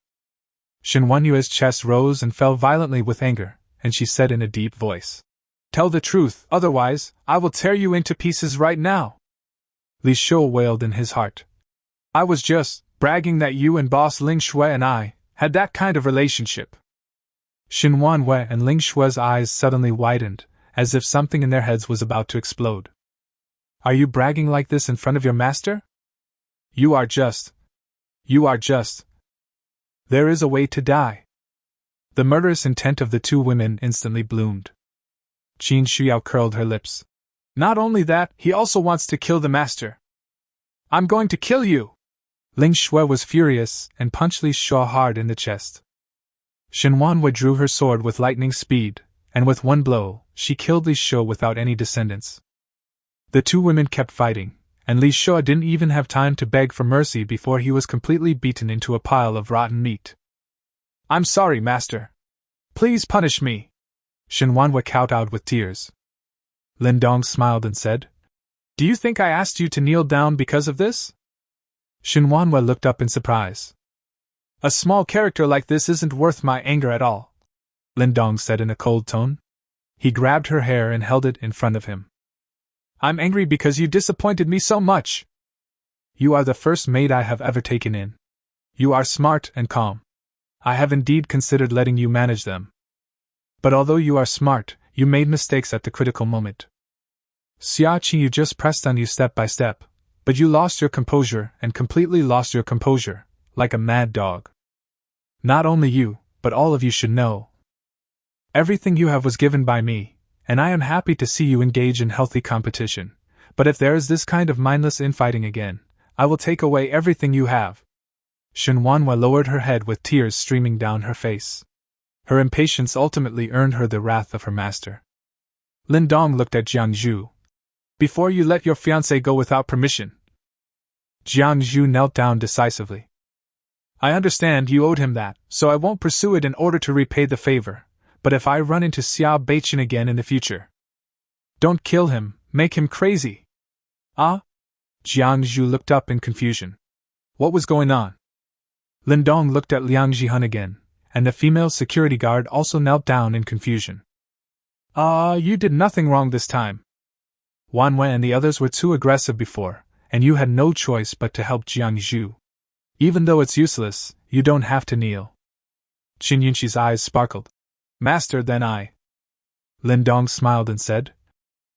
Speaker 1: Shinuan's chest rose and fell violently with anger, and she said in a deep voice, Tell the truth, otherwise, I will tear you into pieces right now. Li Shui wailed in his heart. I was just bragging that you and Boss Ling Shui and I had that kind of relationship. Shinuan and Ling Shui's eyes suddenly widened, as if something in their heads was about to explode. Are you bragging like this in front of your master? You are just. There is a way to die. The murderous intent of the 2 women instantly bloomed. Qin Shuyao curled her lips. Not only that, he also wants to kill the master. I'm going to kill you! Ling Shui was furious and punched Li Shui hard in the chest. Shinuan drew her sword with lightning speed, and with one blow, she killed Li Shui without any descendants. The 2 women kept fighting, and Li Shui didn't even have time to beg for mercy before he was completely beaten into a pile of rotten meat. I'm sorry, master. Please punish me. Shinuan kowtowed with tears. Lindong smiled and said, Do you think I asked you to kneel down because of this? Shinuan looked up in surprise. A small character like this isn't worth my anger at all, Lindong said in a cold tone. He grabbed her hair and held it in front of him. I'm angry because you disappointed me so much. You are the first maid I have ever taken in. You are smart and calm. I have indeed considered letting you manage them. But although you are smart, you made mistakes at the critical moment. Xia Qingyu just pressed on you step by step, but you lost your composure and completely lost your composure, like a mad dog. Not only you, but all of you should know. Everything you have was given by me, and I am happy to see you engage in healthy competition, but if there is this kind of mindless infighting again, I will take away everything you have. Shinuan lowered her head with tears streaming down her face. Her impatience ultimately earned her the wrath of her master. Lindong looked at Jiang Zhu. Before you let your fiancé go without permission. Jiang Zhu knelt down decisively. I understand you owed him that, so I won't pursue it in order to repay the favor, but if I run into Xiao Beichen again in the future. Don't kill him, make him crazy. Ah? Jiang Zhu looked up in confusion. What was going on? Lindong looked at Liang Zhihun again, and the female security guard also knelt down in confusion. You did nothing wrong this time. Wan Wei and the others were too aggressive before, and you had no choice but to help Jiang Zhu. Even though it's useless, you don't have to kneel. Qin Yunqi's eyes sparkled. Master, then I. Lindong smiled and said,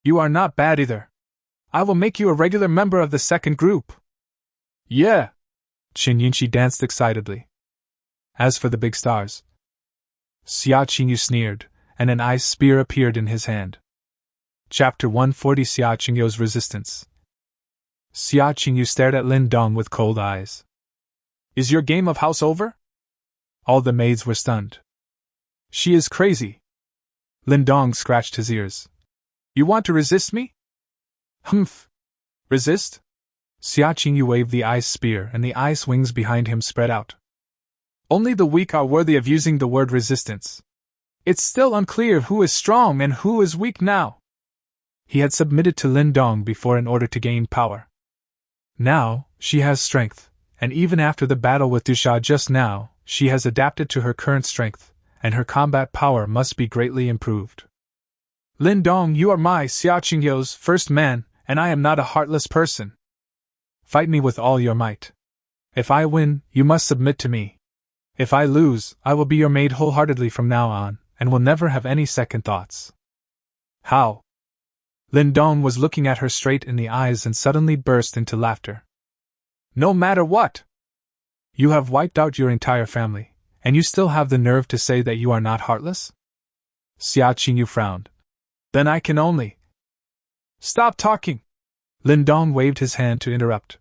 Speaker 1: You are not bad either. I will make you a regular member of the second group. Yeah. Qin Yunqi danced excitedly. As for the big stars, Xia Qingyu sneered, and an ice spear appeared in his hand. Chapter 140 Xia Qingyu's Resistance. Xia Qingyu stared at Lin Dong with cold eyes. Is your game of house over? All the maids were stunned. She is crazy. Lin Dong scratched his ears. You want to resist me? Humph. Resist? Xia Qingyu waved the ice spear and the ice wings behind him spread out. Only the weak are worthy of using the word resistance. It's still unclear who is strong and who is weak now. He had submitted to Lin Dong before in order to gain power. Now, she has strength, and even after the battle with Dusha just now, she has adapted to her current strength, and her combat power must be greatly improved. Lin Dong, you are my Xia Qingyu's first man, and I am not a heartless person. Fight me with all your might. If I win, you must submit to me. If I lose, I will be your maid wholeheartedly from now on, and will never have any second thoughts. How? Lindong was looking at her straight in the eyes and suddenly burst into laughter. No matter what! You have wiped out your entire family, and you still have the nerve to say that you are not heartless? Xia Qingyu frowned. Then I can only... Stop talking! Lindong waved his hand to interrupt.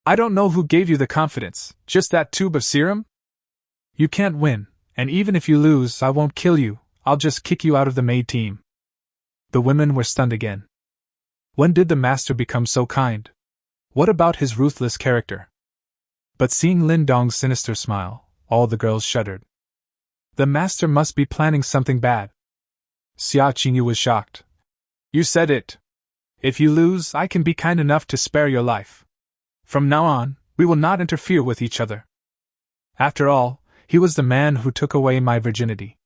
Speaker 1: I don't know who gave you the confidence, just that tube of serum? You can't win, and even if you lose, I won't kill you, I'll just kick you out of the maid team. The women were stunned again. When did the master become so kind? What about his ruthless character? But seeing Lin Dong's sinister smile, all the girls shuddered. The master must be planning something bad. Xia Qingyu was shocked. You said it. If you lose, I can be kind enough to spare your life. From now on, we will not interfere with each other. After all, he was the man who took away my virginity.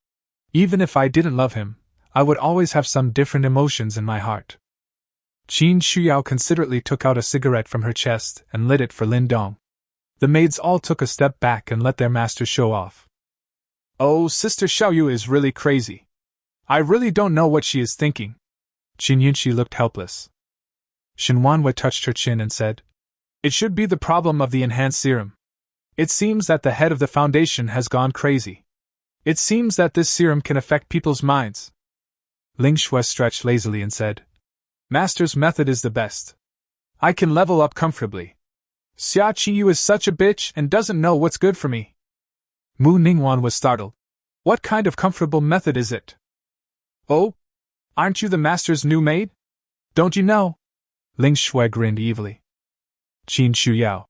Speaker 1: Even if I didn't love him, I would always have some different emotions in my heart. Qin Shuyao considerately took out a cigarette from her chest and lit it for Lin Dong. The maids all took a step back and let their master show off. Oh, Sister Xiaoyu is really crazy. I really don't know what she is thinking. Qin Yunqi looked helpless. Shinuan touched her chin and said, It should be the problem of the enhanced serum. It seems that the head of the foundation has gone crazy. It seems that this serum can affect people's minds. Ling Shui stretched lazily and said, Master's method is the best. I can level up comfortably. Xia Qingyu is such a bitch and doesn't know what's good for me. Mu Ningwan was startled. What kind of comfortable method is it? Oh? Aren't you the master's new maid? Don't you know? Ling Shui grinned evilly. Qin Shuyao.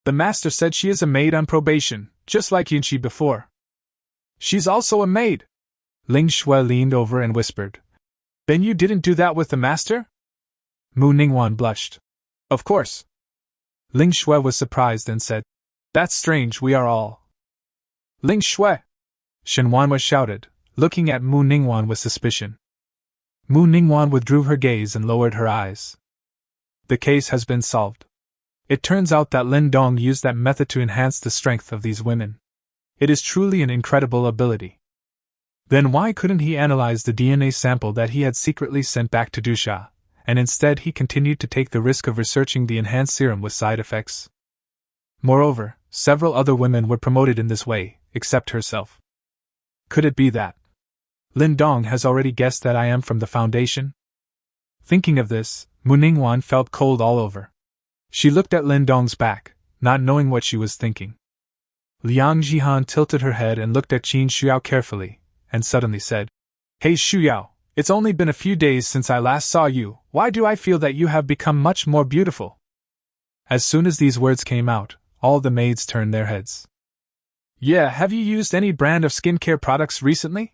Speaker 1: The master said she is a maid on probation, just like Yunqi before. She's also a maid. Ling Shui leaned over and whispered. Then you didn't do that with the master? Mu Ningwan blushed. Of course. Ling Shui was surprised and said, That's strange, we are all. Ling Shui! Shinuan shouted, looking at Mu Ningwan with suspicion. Mu Ningwan withdrew her gaze and lowered her eyes. The case has been solved. It turns out that Lin Dong used that method to enhance the strength of these women. It is truly an incredible ability. Then why couldn't he analyze the DNA sample that he had secretly sent back to Dusha, and instead he continued to take the risk of researching the enhanced serum with side effects? Moreover, several other women were promoted in this way, except herself. Could it be that Lin Dong has already guessed that I am from the Foundation? Thinking of this, Mu Ningguan felt cold all over. She looked at Lin Dong's back, not knowing what she was thinking. Liang Jihan tilted her head and looked at Qin Shuyao carefully, and suddenly said, "Hey Shuyao, it's only been a few days since I last saw you. Why do I feel that you have become much more beautiful?" As soon as these words came out, all the maids turned their heads. "Yeah, have you used any brand of skincare products recently?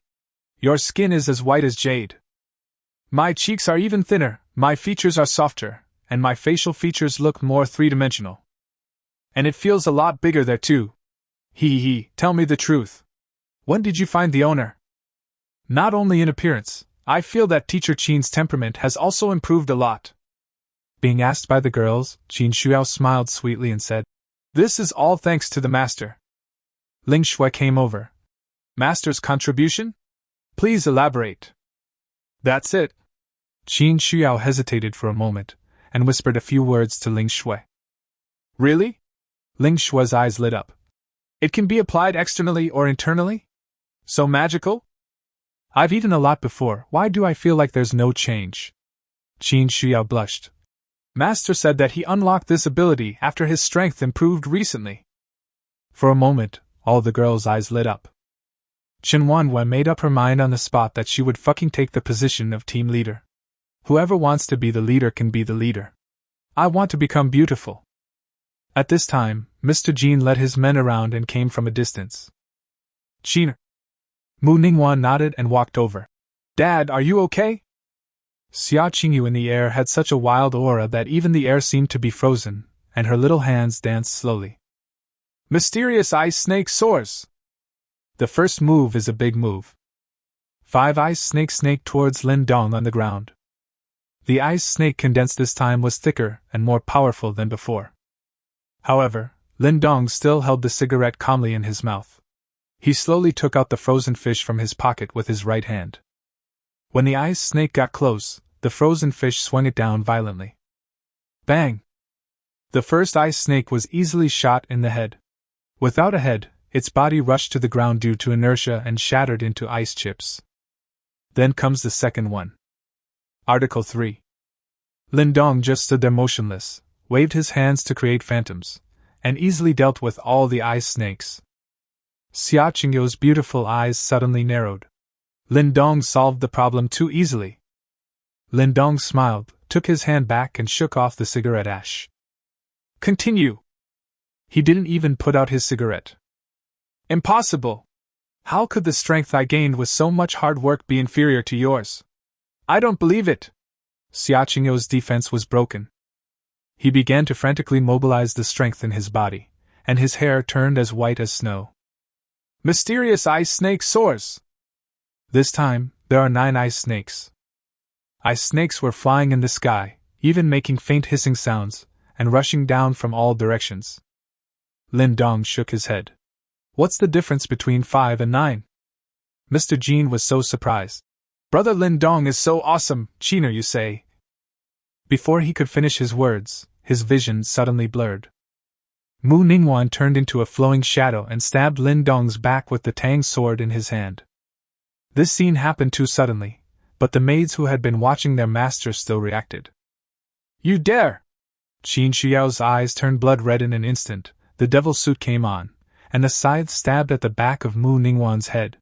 Speaker 1: Your skin is as white as jade. My cheeks are even thinner, my features are softer, and my facial features look more three-dimensional. And it feels a lot bigger there too. Hee, tell me the truth. When did you find the owner? Not only in appearance, I feel that teacher Qin's temperament has also improved a lot." Being asked by the girls, Qin Shuyao smiled sweetly and said, "This is all thanks to the master." Ling Shui came over. "Master's contribution? Please elaborate." "That's it." Qin Shuyao hesitated for a moment, and whispered a few words to Ling Shui. "Really?" Ling Shui's eyes lit up. "It can be applied externally or internally? So magical? I've eaten a lot before, why do I feel like there's no change?" Qin Shuyao blushed. "Master said that he unlocked this ability after his strength improved recently." For a moment, all the girls' eyes lit up. Shinuan made up her mind on the spot that she would fucking take the position of team leader. Whoever wants to be the leader can be the leader. I want to become beautiful. At this time, Mr. Jean led his men around and came from a distance. "Qin." Mu Ningguan nodded and walked over. "Dad, are you okay?" Xia Qingyu in the air had such a wild aura that even the air seemed to be frozen, and her little hands danced slowly. "Mysterious ice snake soars." The first move is a big move. 5 ice snake towards Lin Dong on the ground. The ice snake condensed this time was thicker and more powerful than before. However, Lin Dong still held the cigarette calmly in his mouth. He slowly took out the frozen fish from his pocket with his right hand. When the ice snake got close, the frozen fish swung it down violently. Bang! The first ice snake was easily shot in the head. Without a head, its body rushed to the ground due to inertia and shattered into ice chips. Then comes the second one. Article 3. Lindong just stood there motionless, waved his hands to create phantoms, and easily dealt with all the ice snakes. Xia Qingyu's beautiful eyes suddenly narrowed. Lindong solved the problem too easily. Lindong smiled, took his hand back and shook off the cigarette ash. "Continue." He didn't even put out his cigarette. "Impossible! How could the strength I gained with so much hard work be inferior to yours? I don't believe it." Xia Qingyu's defense was broken. He began to frantically mobilize the strength in his body, and his hair turned as white as snow. "Mysterious ice snake soars." This time, there are 9 ice snakes. Ice snakes were flying in the sky, even making faint hissing sounds, and rushing down from all directions. Lin Dong shook his head. "What's the difference between 5 and 9? Mr. Jean was so surprised. "Brother Lin Dong is so awesome, Chiner, you say?" Before he could finish his words, his vision suddenly blurred. Mu Ningguan turned into a flowing shadow and stabbed Lin Dong's back with the Tang sword in his hand. This scene happened too suddenly, but the maids who had been watching their master still reacted. "You dare!" Qin Shuyao's eyes turned blood red in an instant, the devil suit came on, and the scythe stabbed at the back of Mu Ningguan's head.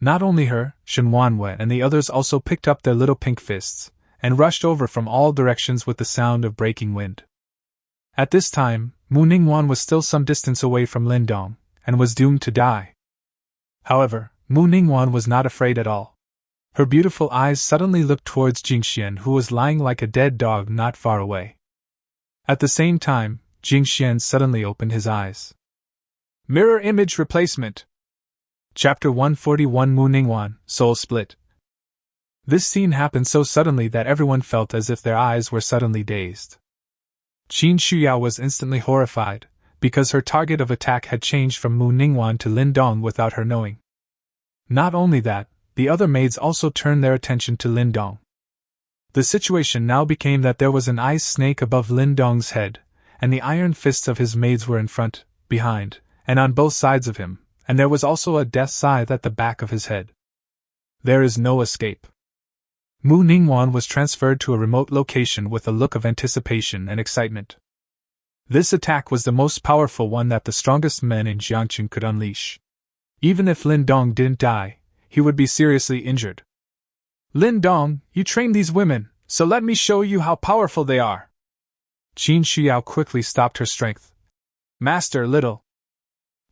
Speaker 1: Not only her, Shinuan and the others also picked up their little pink fists, and rushed over from all directions with the sound of breaking wind. At this time, Mu Ningguan was still some distance away from Lindong, and was doomed to die. However, Mu Ningguan was not afraid at all. Her beautiful eyes suddenly looked towards Jingxian, who was lying like a dead dog not far away. At the same time, Jingxian suddenly opened his eyes. Mirror image replacement. Chapter 141 Mu Ningguan, Soul Split. This scene happened so suddenly that everyone felt as if their eyes were suddenly dazed. Qin Shuyao was instantly horrified, because her target of attack had changed from Mu Ningguan to Lin Dong without her knowing. Not only that, the other maids also turned their attention to Lin Dong. The situation now became that there was an ice snake above Lin Dong's head, and the iron fists of his maids were in front, behind, and on both sides of him, and there was also a death scythe at the back of his head. There is no escape. Mu Ningguan was transferred to a remote location with a look of anticipation and excitement. This attack was the most powerful one that the strongest men in Jiangqing could unleash. Even if Lin Dong didn't die, he would be seriously injured. Lin Dong, you trained these women, so let me show you how powerful they are. Qin Shuyao quickly stopped her strength. Master, little.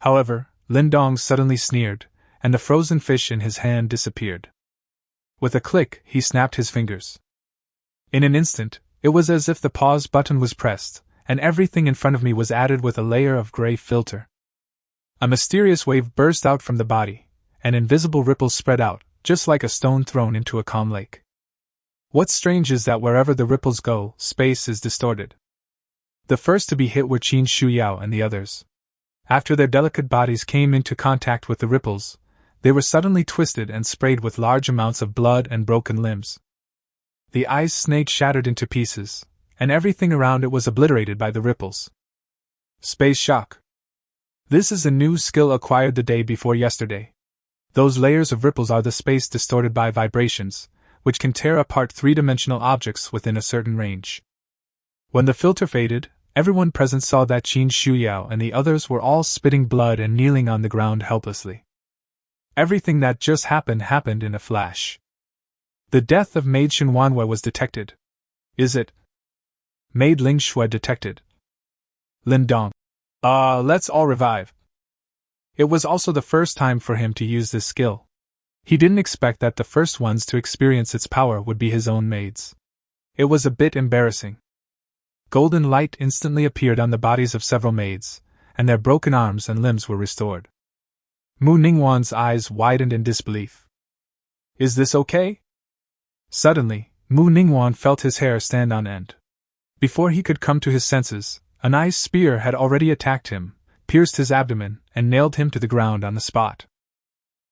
Speaker 1: However, Lin Dong suddenly sneered, and the frozen fish in his hand disappeared. With a click, he snapped his fingers. In an instant, it was as if the pause button was pressed, and everything in front of me was added with a layer of gray filter. A mysterious wave burst out from the body, and invisible ripples spread out, just like a stone thrown into a calm lake. What's strange is that wherever the ripples go, space is distorted. The first to be hit were Qin Shuyao and the others. After their delicate bodies came into contact with the ripples, they were suddenly twisted and sprayed with large amounts of blood and broken limbs. The ice snake shattered into pieces, and everything around it was obliterated by the ripples. Space shock. This is a new skill acquired the day before yesterday. Those layers of ripples are the space distorted by vibrations, which can tear apart three-dimensional objects within a certain range. When the filter faded, everyone present saw that Qin Shuyao and the others were all spitting blood and kneeling on the ground helplessly. Everything that just happened in a flash. The death of Maid Shinuan was detected. Is it? Maid Lingshui detected. Lindong. Let's all revive. It was also the first time for him to use this skill. He didn't expect that the first ones to experience its power would be his own maids. It was a bit embarrassing. Golden light instantly appeared on the bodies of several maids, and their broken arms and limbs were restored. Mu Ningguan's eyes widened in disbelief. Is this okay? Suddenly, Mu Ningguan felt his hair stand on end. Before he could come to his senses, an ice spear had already attacked him, pierced his abdomen, and nailed him to the ground on the spot.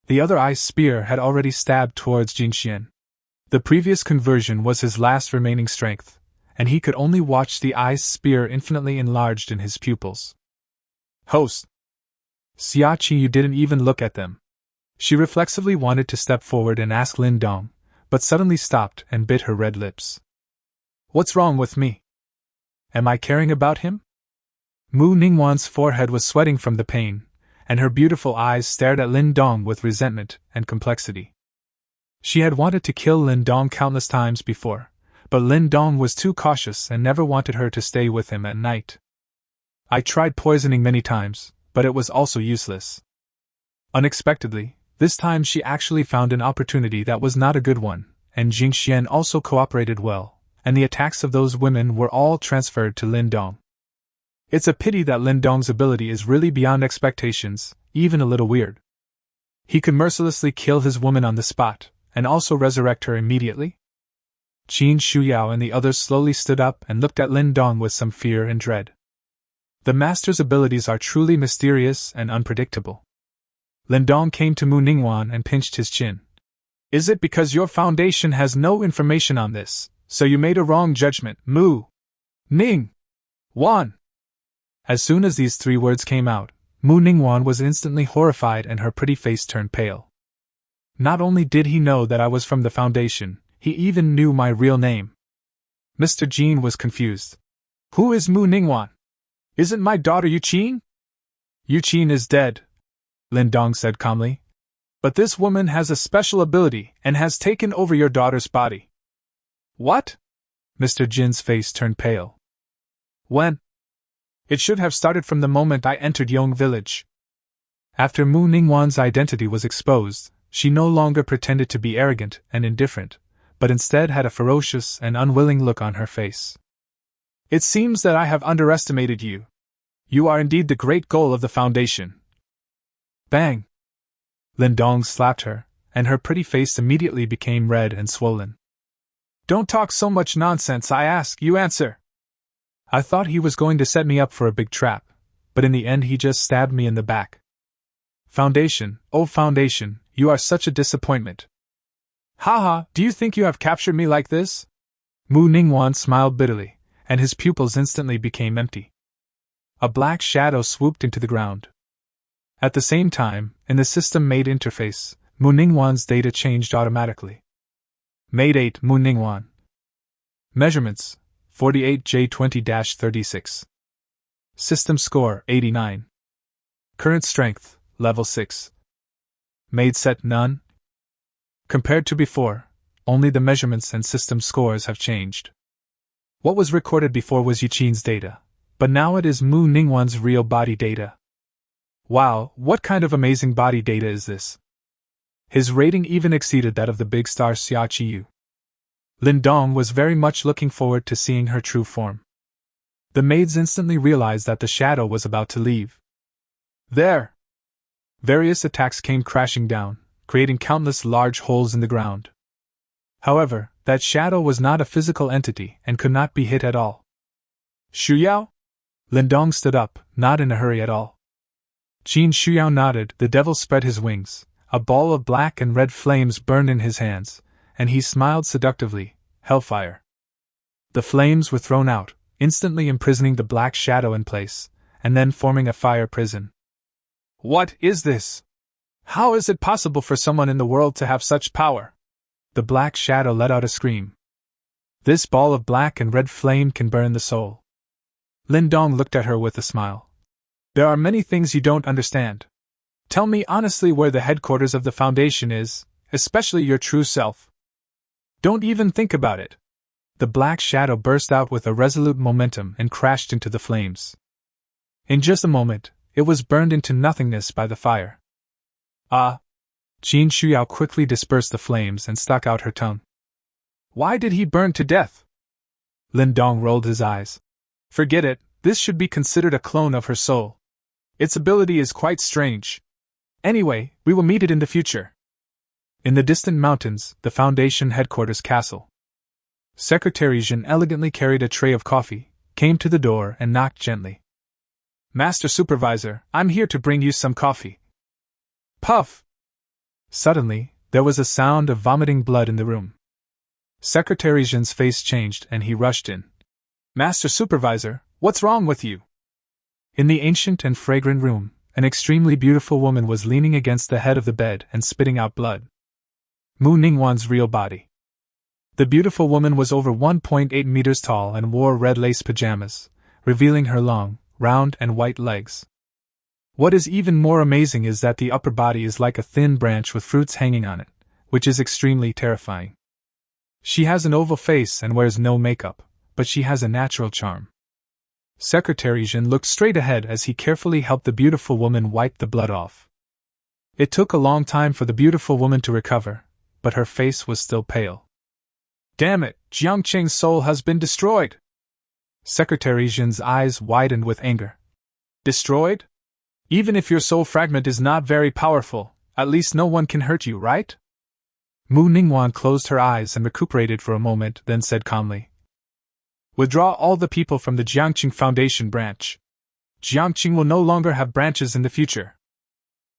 Speaker 1: The other ice spear had already stabbed towards Jinxian. The previous conversion was his last remaining strength, and he could only watch the ice spear infinitely enlarged in his pupils. Host! Xiaqi, you didn't even look at them. She reflexively wanted to step forward and ask Lin Dong, but suddenly stopped and bit her red lips. What's wrong with me? Am I caring about him? Mu Ningguan's forehead was sweating from the pain, and her beautiful eyes stared at Lin Dong with resentment and complexity. She had wanted to kill Lin Dong countless times before, but Lin Dong was too cautious and never wanted her to stay with him at night. I tried poisoning many times, but it was also useless. Unexpectedly, this time she actually found an opportunity that was not a good one, and Jingxian also cooperated well, and the attacks of those women were all transferred to Lin Dong. It's a pity that Lin Dong's ability is really beyond expectations, even a little weird. He could mercilessly kill his woman on the spot, and also resurrect her immediately? Qin Shuyao and the others slowly stood up and looked at Lin Dong with some fear and dread. The master's abilities are truly mysterious and unpredictable. Lin Dong came to Mu Ningguan and pinched his chin. Is it because your foundation has no information on this, so you made a wrong judgment, Mu Ning-wan? As soon as these three words came out, Mu Ningguan was instantly horrified and her pretty face turned pale. Not only did he know that I was from the Foundation, he even knew my real name. Mr. Jin was confused. Who is Mu Ningguan? Isn't my daughter Yuqin? Yuqin is dead, Lin Dong said calmly. But this woman has a special ability and has taken over your daughter's body. What? Mr. Jin's face turned pale. When? It should have started from the moment I entered Yong Village. After Mu Ningguan's identity was exposed, she no longer pretended to be arrogant and indifferent, but instead had a ferocious and unwilling look on her face. It seems that I have underestimated you. You are indeed the great goal of the Foundation. Bang! Lindong slapped her, and her pretty face immediately became red and swollen. Don't talk so much nonsense, I ask, you answer. I thought he was going to set me up for a big trap, but in the end he just stabbed me in the back. Foundation, oh Foundation, you are such a disappointment. Haha, do you think you have captured me like this? Mu Ningguan smiled bitterly, and his pupils instantly became empty. A black shadow swooped into the ground. At the same time, in the system Maid interface, Mu Ningguan's data changed automatically. Maid 8 Mu Ningguan. Measurements 48J20-36. System score 89. Current strength level 6. Maid set none. Compared to before, only the measurements and system scores have changed. What was recorded before was Yuqin's data, but now it is Mu Ningguan's real body data. Wow, what kind of amazing body data is this? His rating even exceeded that of the big star Xia Qiyu. Lindong was very much looking forward to seeing her true form. The maids instantly realized that the shadow was about to leave. There! Various attacks came crashing down, creating countless large holes in the ground. However, that shadow was not a physical entity and could not be hit at all. Shuyao? Lindong stood up, not in a hurry at all. Qin Shuyao nodded. The devil spread his wings, a ball of black and red flames burned in his hands, and he smiled seductively. Hellfire. The flames were thrown out, instantly imprisoning the black shadow in place, and then forming a fire prison. What is this? How is it possible for someone in the world to have such power? The black shadow let out a scream. This ball of black and red flame can burn the soul. Lindong looked at her with a smile. There are many things you don't understand. Tell me honestly where the headquarters of the Foundation is, especially your true self. Don't even think about it. The black shadow burst out with a resolute momentum and crashed into the flames. In just a moment, it was burned into nothingness by the fire. Ah! Qin Shuyao quickly dispersed the flames and stuck out her tongue. Why did he burn to death? Lindong rolled his eyes. Forget it, this should be considered a clone of her soul. Its ability is quite strange. Anyway, we will meet it in the future. In the distant mountains, the Foundation headquarters castle. Secretary Jin elegantly carried a tray of coffee, came to the door and knocked gently. Master Supervisor, I'm here to bring you some coffee. Puff! Suddenly, there was a sound of vomiting blood in the room. Secretary Jin's face changed and he rushed in. Master Supervisor, what's wrong with you? In the ancient and fragrant room, an extremely beautiful woman was leaning against the head of the bed and spitting out blood. Mu Ningguan's real body. The beautiful woman was over 1.8 meters tall and wore red lace pajamas, revealing her long, round and white legs. What is even more amazing is that the upper body is like a thin branch with fruits hanging on it, which is extremely terrifying. She has an oval face and wears no makeup, but she has a natural charm. Secretary Jin looked straight ahead as he carefully helped the beautiful woman wipe the blood off. It took a long time for the beautiful woman to recover, but her face was still pale. Damn it, Jiangqing's soul has been destroyed! Secretary Jin's eyes widened with anger. Destroyed? Even if your soul fragment is not very powerful, at least no one can hurt you, right? Mu Ningguan closed her eyes and recuperated for a moment, then said calmly. Withdraw all the people from the Jiangqing Foundation branch. Jiangqing will no longer have branches in the future.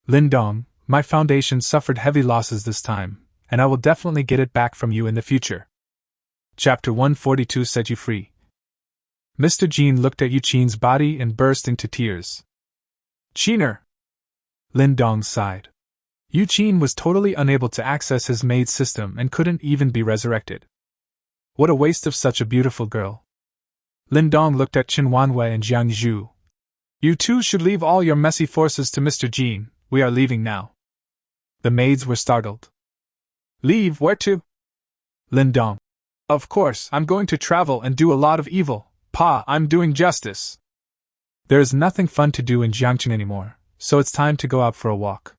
Speaker 1: Lindong, my foundation suffered heavy losses this time, and I will definitely get it back from you in the future. Chapter 142 set you free. Mr. Jean looked at Yuqin's body and burst into tears. Qiner! Lindong sighed. Yuqin was totally unable to access his maid system and couldn't even be resurrected. What a waste of such a beautiful girl. Lindong looked at Chen Wanwei and Jiang Zhu. You two should leave all your messy forces to Mr. Jean, we are leaving now. The maids were startled. Leave where to? Lindong. Of course, I'm going to travel and do a lot of evil. Pa, I'm doing justice. There is nothing fun to do in Jiangqing anymore, so it's time to go out for a walk.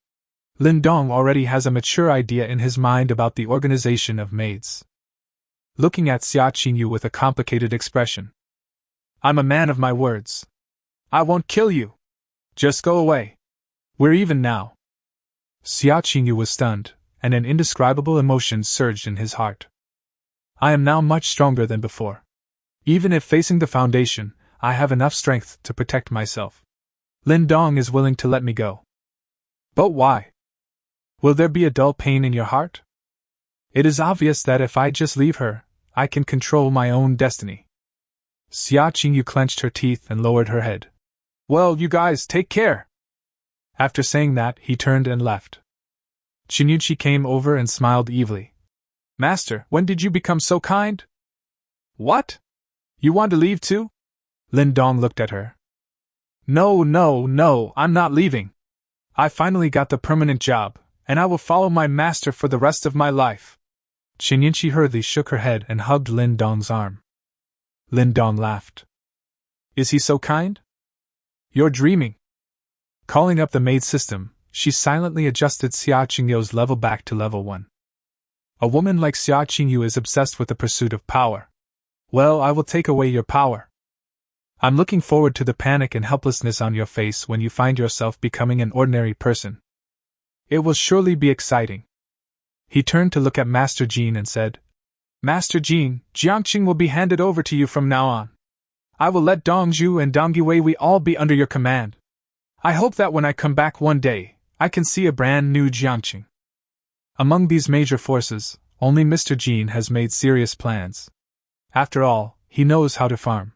Speaker 1: Lindong already has a mature idea in his mind about the organization of maids. Looking at Xia Qingyu with a complicated expression. I'm a man of my words. I won't kill you. Just go away. We're even now. Xia Qingyu was stunned, and an indescribable emotion surged in his heart. I am now much stronger than before. Even if facing the Foundation, I have enough strength to protect myself. Lindong is willing to let me go. But why? Will there be a dull pain in your heart? It is obvious that if I just leave her, I can control my own destiny. Xia Qingyu clenched her teeth and lowered her head. Well, you guys, take care. After saying that, he turned and left. Shinuan came over and smiled evilly. Master, when did you become so kind? What? You want to leave too? Lindong looked at her. No, I'm not leaving. I finally got the permanent job, and I will follow my master for the rest of my life. Shinuan hurriedly shook her head and hugged Lindong's arm. Lindong laughed. Is he so kind? You're dreaming. Calling up the maid system, she silently adjusted Xia Qingyu's level back to level 1. A woman like Xia Qingyu is obsessed with the pursuit of power. Well, I will take away your power. I'm looking forward to the panic and helplessness on your face when you find yourself becoming an ordinary person. It will surely be exciting. He turned to look at Master Jean and said, Master Jean, Jiangqing will be handed over to you from now on. I will let Dongzhu and Dongyiwei all be under your command. I hope that when I come back one day, I can see a brand new Jiangqing. Among these major forces, only Mr. Jean has made serious plans. After all, he knows how to farm.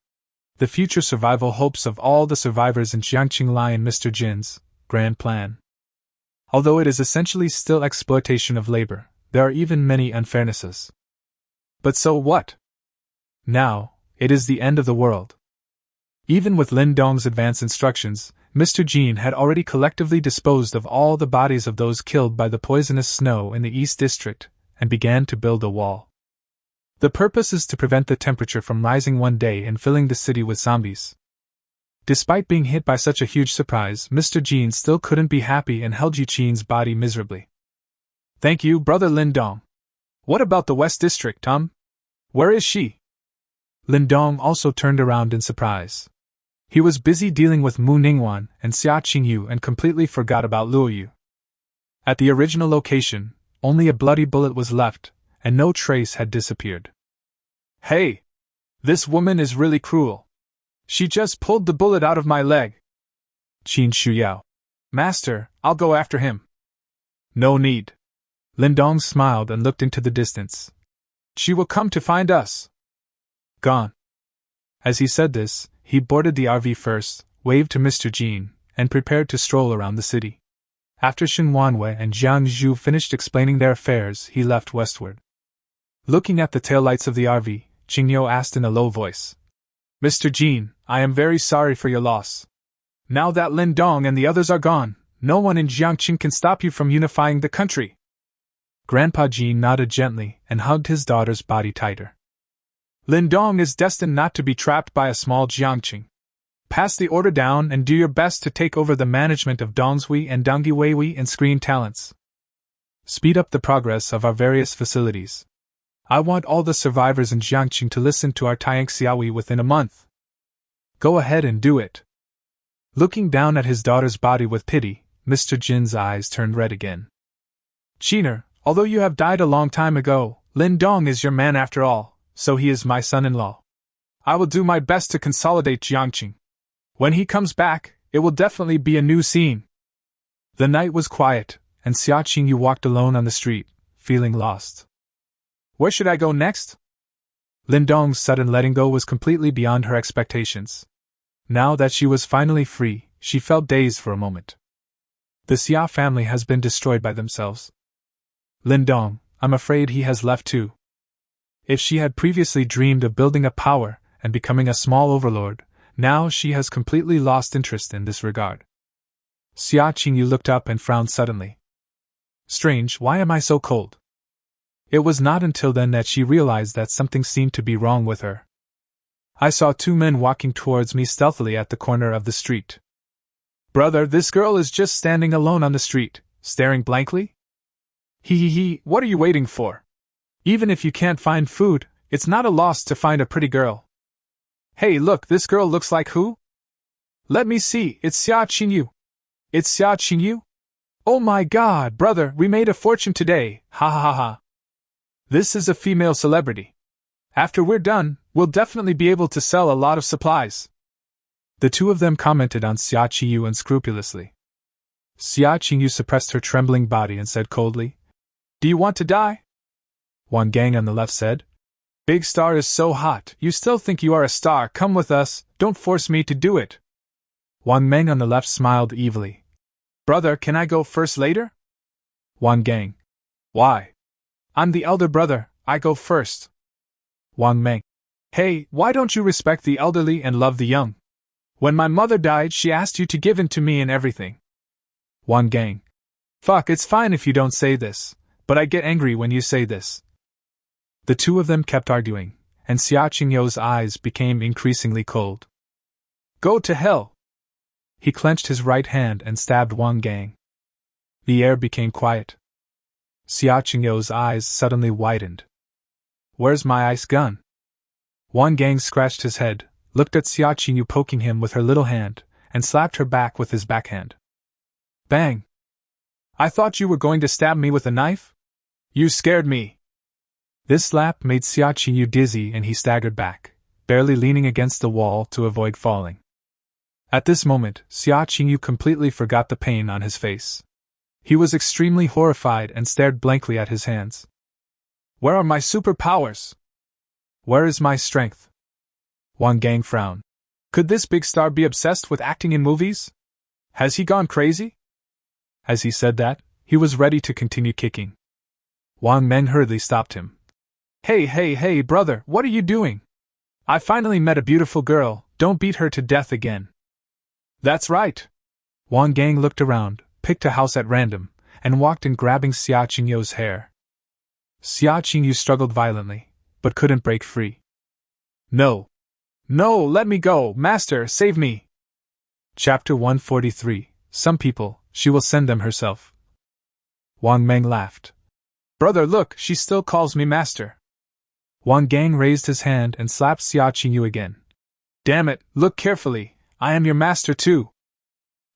Speaker 1: The future survival hopes of all the survivors in Jiangqing lie in Mr. Jin's grand plan. Although it is essentially still exploitation of labor, there are even many unfairnesses. But so what? Now, it is the end of the world. Even with Lindong's advance instructions, Mr. Jean had already collectively disposed of all the bodies of those killed by the poisonous snow in the East District, and began to build a wall. The purpose is to prevent the temperature from rising one day and filling the city with zombies. Despite being hit by such a huge surprise, Mr. Jean still couldn't be happy and held Yuqin's body miserably. Thank you, Brother Lindong. What about the West District, Where is she? Lindong also turned around in surprise. He was busy dealing with Mu Ningguan and Xia Qingyu and completely forgot about Luoyu. At the original location, only a bloody bullet was left, and no trace had disappeared. Hey! This woman is really cruel. She just pulled the bullet out of my leg. Qin Shuyao. Master, I'll go after him. No need. Lindong smiled and looked into the distance. She will come to find us. Gone. As he said this, he boarded the RV first, waved to Mr. Jean, and prepared to stroll around the city. After Shinuan and Jiang Zhu finished explaining their affairs, he left westward. Looking at the taillights of the RV, Qingyo asked in a low voice. Mr. Jean, I am very sorry for your loss. Now that Lindong and the others are gone, no one in Jiangqing can stop you from unifying the country. Grandpa Jean nodded gently and hugged his daughter's body tighter. Lindong is destined not to be trapped by a small Jiangqing. Pass the order down and do your best to take over the management of Dongzhui and Dongyiwei and screen talents. Speed up the progress of our various facilities. I want all the survivors in Jiangqing to listen to our Taiyang Xiaoyi within a month. Go ahead and do it. Looking down at his daughter's body with pity, Mr. Jin's eyes turned red again. Qiner, although you have died a long time ago, Lindong is your man after all, so he is my son-in-law. I will do my best to consolidate Jiangqing. When he comes back, it will definitely be a new scene. The night was quiet, and Xia Qingyu walked alone on the street, feeling lost. Where should I go next? Lindong's sudden letting go was completely beyond her expectations. Now that she was finally free, she felt dazed for a moment. The Xia family has been destroyed by themselves. Lindong, I'm afraid he has left too. If she had previously dreamed of building a power and becoming a small overlord, now she has completely lost interest in this regard. Xia Qingyu looked up and frowned suddenly. Strange, why am I so cold? It was not until then that she realized that something seemed to be wrong with her. I saw two men walking towards me stealthily at the corner of the street. Brother, this girl is just standing alone on the street, staring blankly? Hee, what are you waiting for? Even if you can't find food, it's not a loss to find a pretty girl. Hey, look, this girl looks like who? Let me see, it's Xia Qingyu. It's Xia Qingyu? Oh my god, brother, we made a fortune today, ha ha ha ha. This is a female celebrity. After we're done, we'll definitely be able to sell a lot of supplies. The two of them commented on Xia Qingyu unscrupulously. Xia Qingyu suppressed her trembling body and said coldly, "Do you want to die?" Wang Gang on the left said, "Big Star is so hot, you still think you are a star, come with us, don't force me to do it." Wang Meng on the left smiled evilly. "Brother, can I go first later?" Wang Gang, "Why? I'm the elder brother, I go first." Wang Meng, "Hey, why don't you respect the elderly and love the young? When my mother died, she asked you to give in to me and everything." Wang Gang, "Fuck, it's fine if you don't say this, but I get angry when you say this." The two of them kept arguing, and Xia Qingyu's eyes became increasingly cold. "Go to hell!" He clenched his right hand and stabbed Wang Gang. The air became quiet. Xia Qingyu's eyes suddenly widened. "Where's my ice gun?" Wang Gang scratched his head, looked at Xia Qingyu poking him with her little hand, and slapped her back with his backhand. Bang! "I thought you were going to stab me with a knife? You scared me!" This slap made Xia Qingyu dizzy and he staggered back, barely leaning against the wall to avoid falling. At this moment, Xia Qingyu completely forgot the pain on his face. He was extremely horrified and stared blankly at his hands. "Where are my superpowers? Where is my strength?" Wang Gang frowned. Could this big star be obsessed with acting in movies? Has he gone crazy? As he said that, he was ready to continue kicking. Wang Meng hurriedly stopped him. Hey, brother, what are you doing? I finally met a beautiful girl, don't beat her to death again." "That's right." Wang Gang looked around, picked a house at random, and walked in grabbing Xia Qingyu's hair. Xia Qingyu struggled violently, but couldn't break free. No, let me go, master, save me." Chapter 143, Some People, She Will Send Them Herself. Wang Meng laughed. "Brother, look, she still calls me master." Wang Gang raised his hand and slapped Xia Qingyu again. "Damn it, look carefully, I am your master too."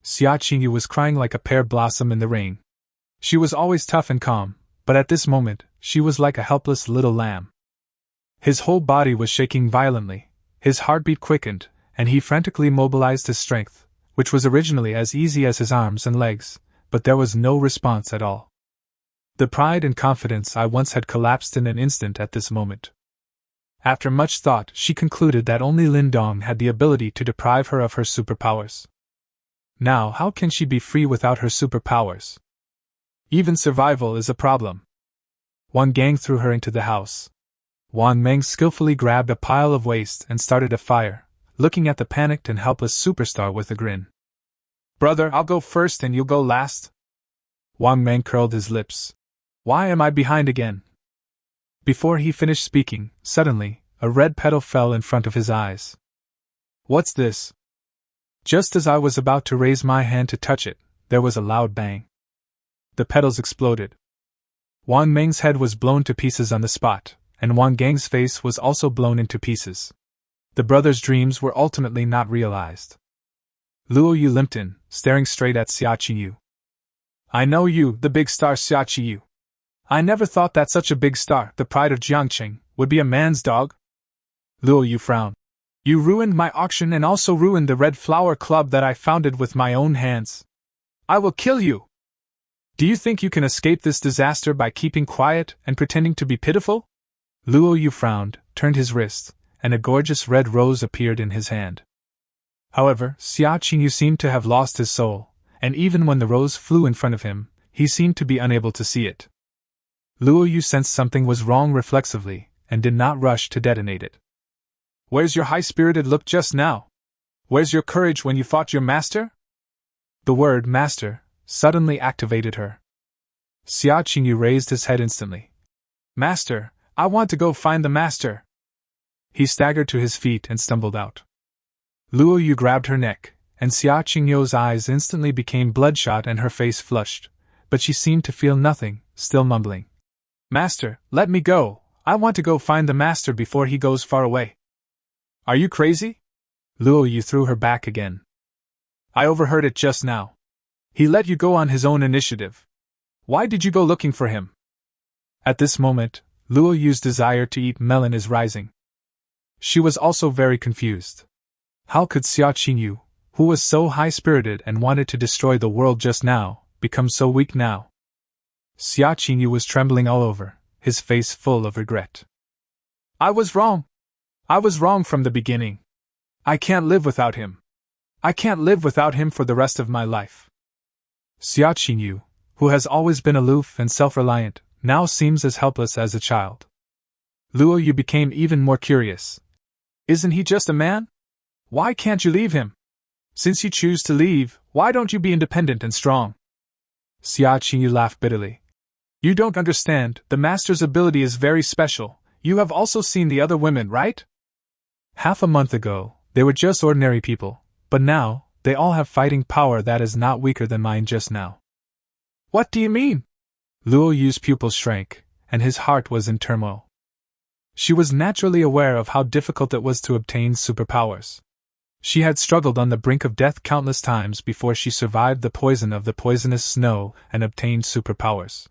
Speaker 1: Xia Qingyu was crying like a pear blossom in the rain. She was always tough and calm, but at this moment, she was like a helpless little lamb. His whole body was shaking violently, his heartbeat quickened, and he frantically mobilized his strength, which was originally as easy as his arms and legs, but there was no response at all. The pride and confidence I once had collapsed in an instant at this moment. After much thought, she concluded that only Lin Dong had the ability to deprive her of her superpowers. Now, how can she be free without her superpowers? Even survival is a problem. Wang Gang threw her into the house. Wang Meng skillfully grabbed a pile of waste and started a fire, looking at the panicked and helpless superstar with a grin. "Brother, I'll go first and you'll go last." Wang Meng curled his lips. "Why am I behind again?" Before he finished speaking, suddenly, a red petal fell in front of his eyes. "What's this?" Just as I was about to raise my hand to touch it, there was a loud bang. The petals exploded. Wang Meng's head was blown to pieces on the spot, and Wang Gang's face was also blown into pieces. The brothers' dreams were ultimately not realized. Luo Yu limped in, staring straight at Xia Qingyu. "I know you, the big star Xia Qingyu. I never thought that such a big star, the pride of Jiangqing, would be a man's dog." Luo Yu frowned. "You ruined my auction and also ruined the Red Flower Club that I founded with my own hands. I will kill you! Do you think you can escape this disaster by keeping quiet and pretending to be pitiful?" Luo Yu frowned, turned his wrist, and a gorgeous red rose appeared in his hand. However, Xia Qingyu seemed to have lost his soul, and even when the rose flew in front of him, he seemed to be unable to see it. Luo Yu sensed something was wrong reflexively, and did not rush to detonate it. "Where's your high-spirited look just now? Where's your courage when you fought your master?" The word master suddenly activated her. Xia Qingyu raised his head instantly. "Master, I want to go find the master." He staggered to his feet and stumbled out. Luo Yu grabbed her neck, and Xia Qingyu's eyes instantly became bloodshot and her face flushed, but she seemed to feel nothing, still mumbling. "Master, let me go, I want to go find the master before he goes far away." "Are you crazy?" Luo Yu threw her back again. "I overheard it just now. He let you go on his own initiative. Why did you go looking for him?" At this moment, Luo Yu's desire to eat melon is rising. She was also very confused. How could Xia Qingyu, who was so high-spirited and wanted to destroy the world just now, become so weak now? Xia Qingyu was trembling all over, his face full of regret. I was wrong. I was wrong from the beginning. I can't live without him. I can't live without him for the rest of my life. Xia Qingyu, who has always been aloof and self-reliant, now seems as helpless as a child. Luo Yu became even more curious. Isn't he just a man? Why can't you leave him? Since you choose to leave, why don't you be independent and strong? Xia Qingyu laughed bitterly. You don't understand, the master's ability is very special. You have also seen the other women, right? Half a month ago, they were just ordinary people, but now, they all have fighting power that is not weaker than mine just now. What do you mean? Luo Yu's pupils shrank, and his heart was in turmoil. She was naturally aware of how difficult it was to obtain superpowers. She had struggled on the brink of death countless times before she survived the poison of the poisonous snow and obtained superpowers.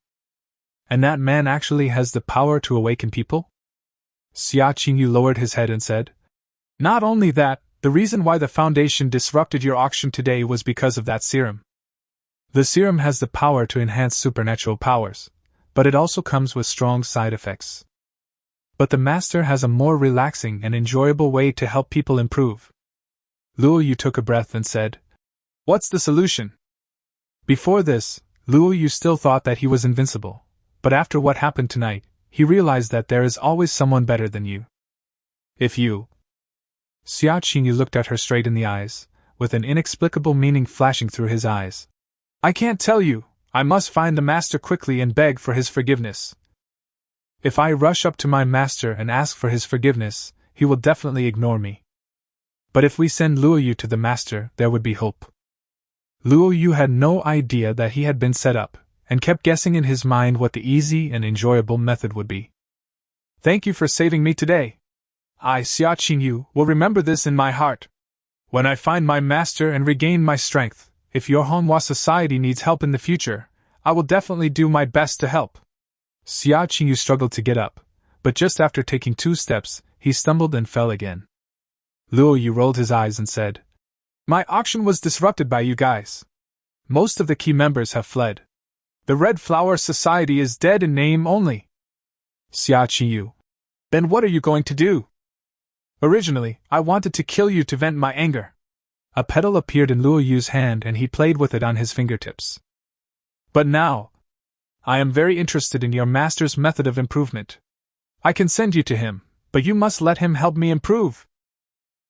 Speaker 1: And that man actually has the power to awaken people? Xia Qingyu lowered his head and said, Not only that, the reason why the Foundation disrupted your auction today was because of that serum. The serum has the power to enhance supernatural powers, but it also comes with strong side effects. But the master has a more relaxing and enjoyable way to help people improve. Luo Yu took a breath and said, What's the solution? Before this, Luo Yu still thought that he was invincible, but after what happened tonight, he realized that there is always someone better than you. If you... Xia Qingyu looked at her straight in the eyes, with an inexplicable meaning flashing through his eyes. I can't tell you, I must find the master quickly and beg for his forgiveness. If I rush up to my master and ask for his forgiveness, he will definitely ignore me. But if we send Luo Yu to the master, there would be hope. Luo Yu had no idea that he had been set up, and kept guessing in his mind what the easy and enjoyable method would be. Thank you for saving me today. I, Xia Qingyu, will remember this in my heart. When I find my master and regain my strength, if your Honghua society needs help in the future, I will definitely do my best to help. Xia Qingyu struggled to get up, but just after taking 2 steps, he stumbled and fell again. Luo Yu rolled his eyes and said, My auction was disrupted by you guys. Most of the key members have fled. The Red Flower Society is dead in name only. Xia Qingyu. Then what are you going to do? Originally, I wanted to kill you to vent my anger. A petal appeared in Luo Yu's hand and he played with it on his fingertips. But now, I am very interested in your master's method of improvement. I can send you to him, but you must let him help me improve.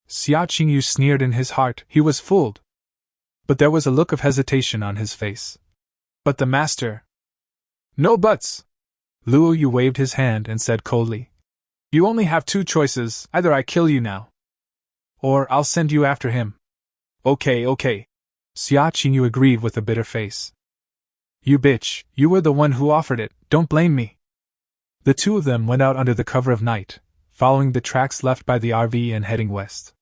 Speaker 1: Xia Qingyu sneered in his heart. He was fooled. But there was a look of hesitation on his face. But the master... No buts! Luo Yu waved his hand and said coldly. You only have 2 choices, either I kill you now, or I'll send you after him. Okay. Xia Qingyu agreed with a bitter face. You bitch, you were the one who offered it, don't blame me. The 2 of them went out under the cover of night, following the tracks left by the RV and heading west.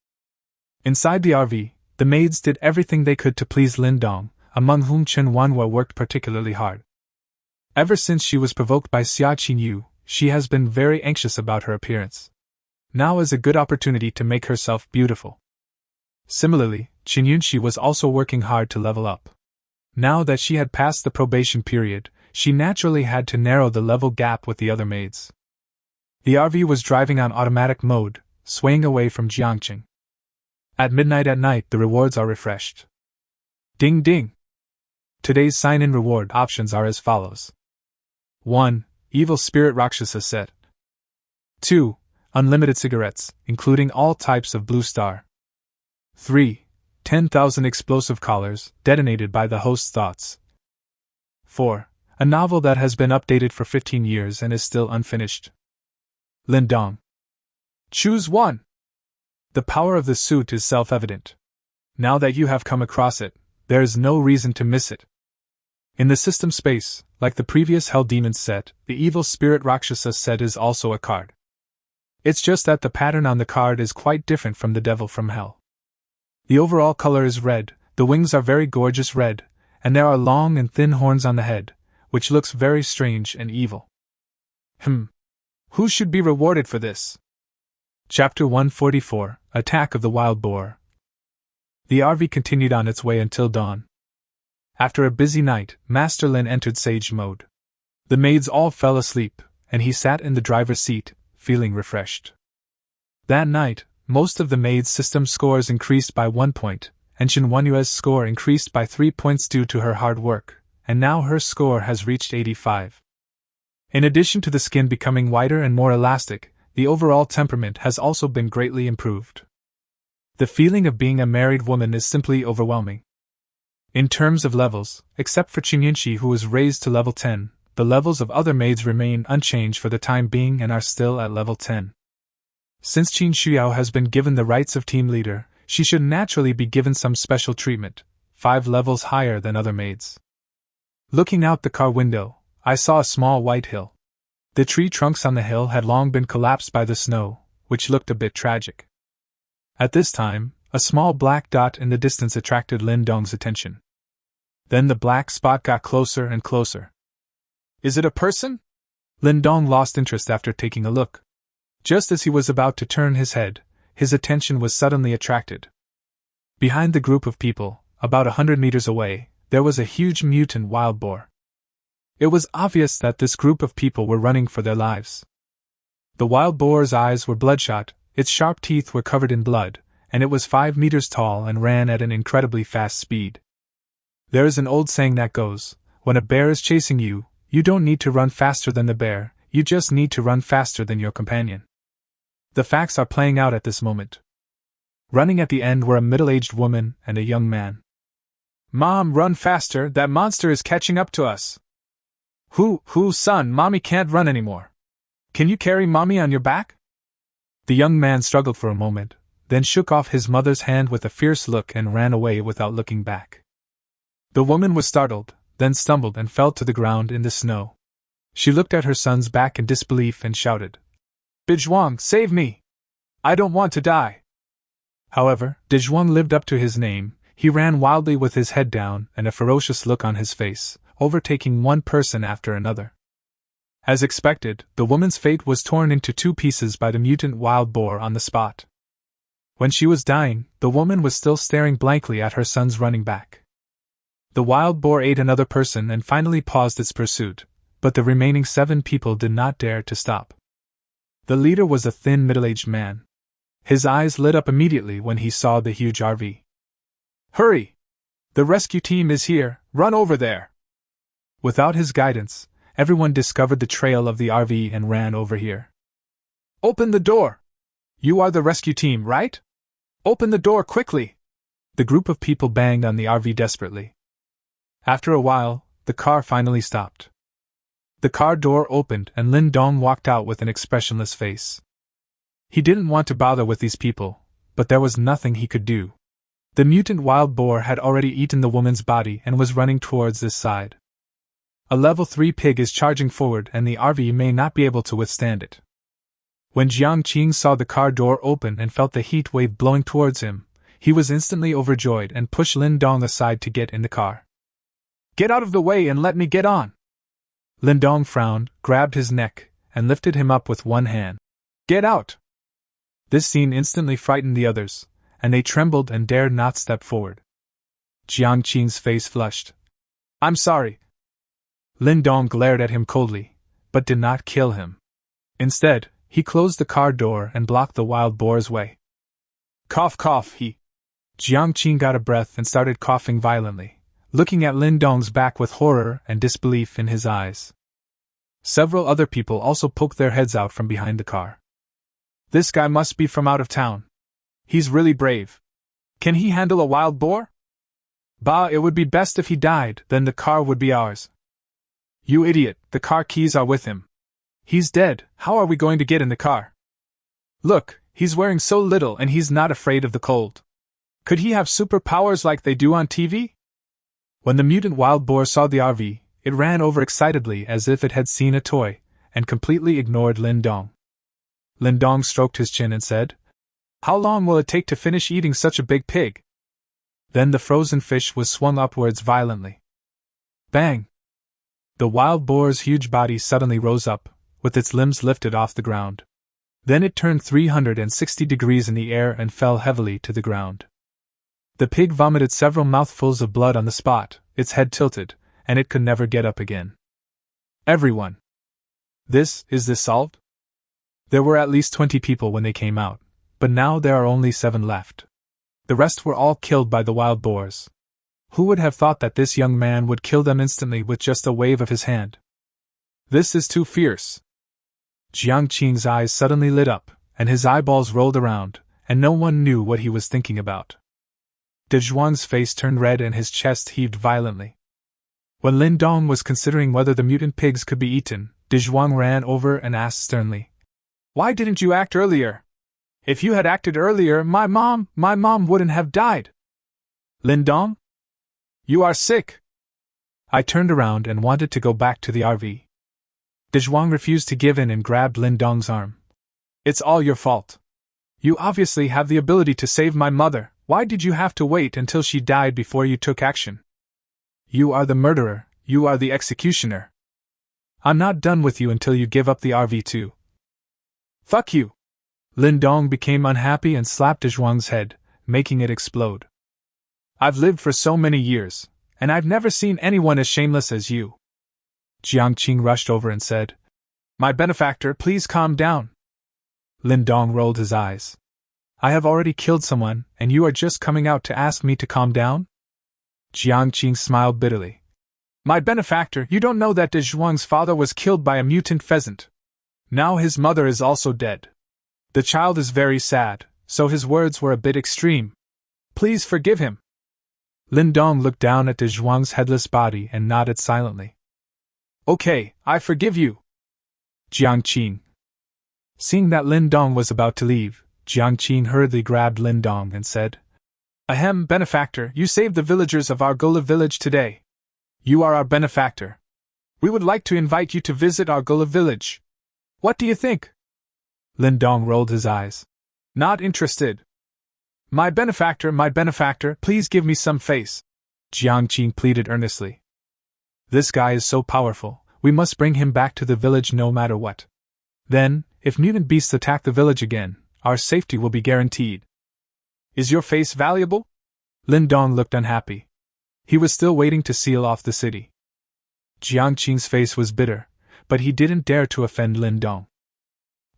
Speaker 1: Inside the RV, the maids did everything they could to please Lin Dong, among whom Chen Wanhua worked particularly hard. Ever since she was provoked by Xia Qingyu, she has been very anxious about her appearance. Now is a good opportunity to make herself beautiful. Similarly, Qin Yunxi was also working hard to level up. Now that she had passed the probation period, she naturally had to narrow the level gap with the other maids. The RV was driving on automatic mode, swaying away from Jiangqing. At midnight at night the rewards are refreshed. Ding ding! Today's sign-in reward options are as follows. 1. Evil Spirit Rakshasa set. 2. Unlimited cigarettes, including all types of Blue Star. 3. 10,000 explosive collars, detonated by the host's thoughts. 4. A novel that has been updated for 15 years and is still unfinished. Lindong. Choose one. The power of the suit is self-evident. Now that you have come across it, there is no reason to miss it. In the system space, like the previous Hell Demons set, the Evil Spirit Rakshasa set is also a card. It's just that the pattern on the card is quite different from the Devil from Hell. The overall color is red, the wings are very gorgeous red, and there are long and thin horns on the head, which looks very strange and evil. Who should be rewarded for this? Chapter 144, Attack of the Wild Boar, The RV continued on its way until dawn. After a busy night, Master Lin entered sage mode. The maids all fell asleep, and he sat in the driver's seat, feeling refreshed. That night, most of the maids' system scores increased by 1 point, and Shinuan's score increased by 3 points due to her hard work, and now her score has reached 85. In addition to the skin becoming whiter and more elastic, the overall temperament has also been greatly improved. The feeling of being a married woman is simply overwhelming. In terms of levels, except for Qingyunxi, who was raised to level 10, the levels of other maids remain unchanged for the time being and are still at level 10. Since Qin Shuiyao has been given the rights of team leader, she should naturally be given some special treatment, 5 levels higher than other maids. Looking out the car window, I saw a small white hill. The tree trunks on the hill had long been collapsed by the snow, which looked a bit tragic. At this time, a small black dot in the distance attracted Lin Dong's attention. Then the black spot got closer and closer. Is it a person? Lin Dong lost interest after taking a look. Just as he was about to turn his head, his attention was suddenly attracted. Behind the group of people, about 100 meters away, there was a huge mutant wild boar. It was obvious that this group of people were running for their lives. The wild boar's eyes were bloodshot, its sharp teeth were covered in blood, and it was 5 meters tall and ran at an incredibly fast speed. There is an old saying that goes, when a bear is chasing you, you don't need to run faster than the bear, you just need to run faster than your companion. The facts are playing out at this moment. Running at the end were a middle-aged woman and a young man. Mom, run faster, that monster is catching up to us. Son, Mommy can't run anymore. Can you carry Mommy on your back? The young man struggled for a moment, then shook off his mother's hand with a fierce look and ran away without looking back. The woman was startled, then stumbled and fell to the ground in the snow. She looked at her son's back in disbelief and shouted, Bizhuang, save me! I don't want to die! However, Bizhuang lived up to his name. He ran wildly with his head down and a ferocious look on his face, overtaking one person after another. As expected, the woman's fate was torn into 2 pieces by the mutant wild boar on the spot. When she was dying, the woman was still staring blankly at her son's running back. The wild boar ate another person and finally paused its pursuit, but the remaining 7 people did not dare to stop. The leader was a thin middle-aged man. His eyes lit up immediately when he saw the huge RV. Hurry! The rescue team is here, run over there! Without his guidance, everyone discovered the trail of the RV and ran over here. Open the door! You are the rescue team, right? Open the door quickly! The group of people banged on the RV desperately. After a while, the car finally stopped. The car door opened and Lin Dong walked out with an expressionless face. He didn't want to bother with these people, but there was nothing he could do. The mutant wild boar had already eaten the woman's body and was running towards this side. A level 3 pig is charging forward and the RV may not be able to withstand it. When Jiang Qing saw the car door open and felt the heat wave blowing towards him, he was instantly overjoyed and pushed Lin Dong aside to get in the car. Get out of the way and let me get on! Lindong frowned, grabbed his neck, and lifted him up with one hand. Get out! This scene instantly frightened the others, and they trembled and dared not step forward. Jiang Qing's face flushed. I'm sorry. Lindong glared at him coldly, but did not kill him. Instead, he closed the car door and blocked the wild boar's way. Cough, cough, Jiang Qing got a breath and started coughing violently, looking at Lindong's back with horror and disbelief in his eyes. Several other people also poked their heads out from behind the car. This guy must be from out of town. He's really brave. Can he handle a wild boar? Bah, it would be best if he died, then the car would be ours. You idiot, the car keys are with him. He's dead, how are we going to get in the car? Look, he's wearing so little and he's not afraid of the cold. Could he have superpowers like they do on TV? When the mutant wild boar saw the RV, it ran over excitedly as if it had seen a toy, and completely ignored Lindong. Lindong stroked his chin and said, How long will it take to finish eating such a big pig? Then the frozen fish was swung upwards violently. Bang! The wild boar's huge body suddenly rose up, with its limbs lifted off the ground. Then it turned 360 degrees in the air and fell heavily to the ground. The pig vomited several mouthfuls of blood on the spot, its head tilted, and it could never get up again. Everyone. Is this solved? There were at least 20 people when they came out, but now there are only 7 left. The rest were all killed by the wild boars. Who would have thought that this young man would kill them instantly with just a wave of his hand? This is too fierce. Jiang Qing's eyes suddenly lit up, and his eyeballs rolled around, and no one knew what he was thinking about. De Zhuang's face turned red and his chest heaved violently. When Lin Dong was considering whether the mutant pigs could be eaten, De Zhuang ran over and asked sternly, "Why didn't you act earlier? If you had acted earlier, my mom wouldn't have died." "Lindong? You are sick." I turned around and wanted to go back to the RV. De Zhuang refused to give in and grabbed Lindong's arm. "It's all your fault. You obviously have the ability to save my mother. Why did you have to wait until she died before you took action? You are the murderer, you are the executioner. I'm not done with you until you give up the RV too." "Fuck you!" Lindong became unhappy and slapped De Zhuang's head, making it explode. "I've lived for so many years, and I've never seen anyone as shameless as you." Jiang Qing rushed over and said, "My benefactor, please calm down." Lindong rolled his eyes. "I have already killed someone, and you are just coming out to ask me to calm down?" Jiang Qing smiled bitterly. "My benefactor, you don't know that De Zhuang's father was killed by a mutant pheasant. Now his mother is also dead. The child is very sad, so his words were a bit extreme. Please forgive him." Lindong looked down at De Zhuang's headless body and nodded silently. "Okay, I forgive you." Jiang Qing. Seeing that Lindong was about to leave, Jiang Qing hurriedly grabbed Lindong and said, "Ahem, benefactor, you saved the villagers of our Gola village today. You are our benefactor. We would like to invite you to visit our Gola village. What do you think?" Lindong rolled his eyes. "Not interested." My benefactor, please give me some face," Jiang Qing pleaded earnestly. "This guy is so powerful, we must bring him back to the village no matter what. Then, if mutant beasts attack the village again, our safety will be guaranteed." "Is your face valuable?" Lindong looked unhappy. He was still waiting to seal off the city. Jiang Qing's face was bitter, but he didn't dare to offend Lindong.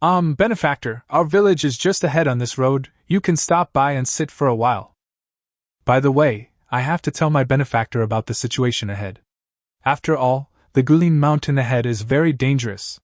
Speaker 1: Benefactor, our village is just ahead on this road, you can stop by and sit for a while. By the way, I have to tell my benefactor about the situation ahead. After all, the Gulin mountain ahead is very dangerous.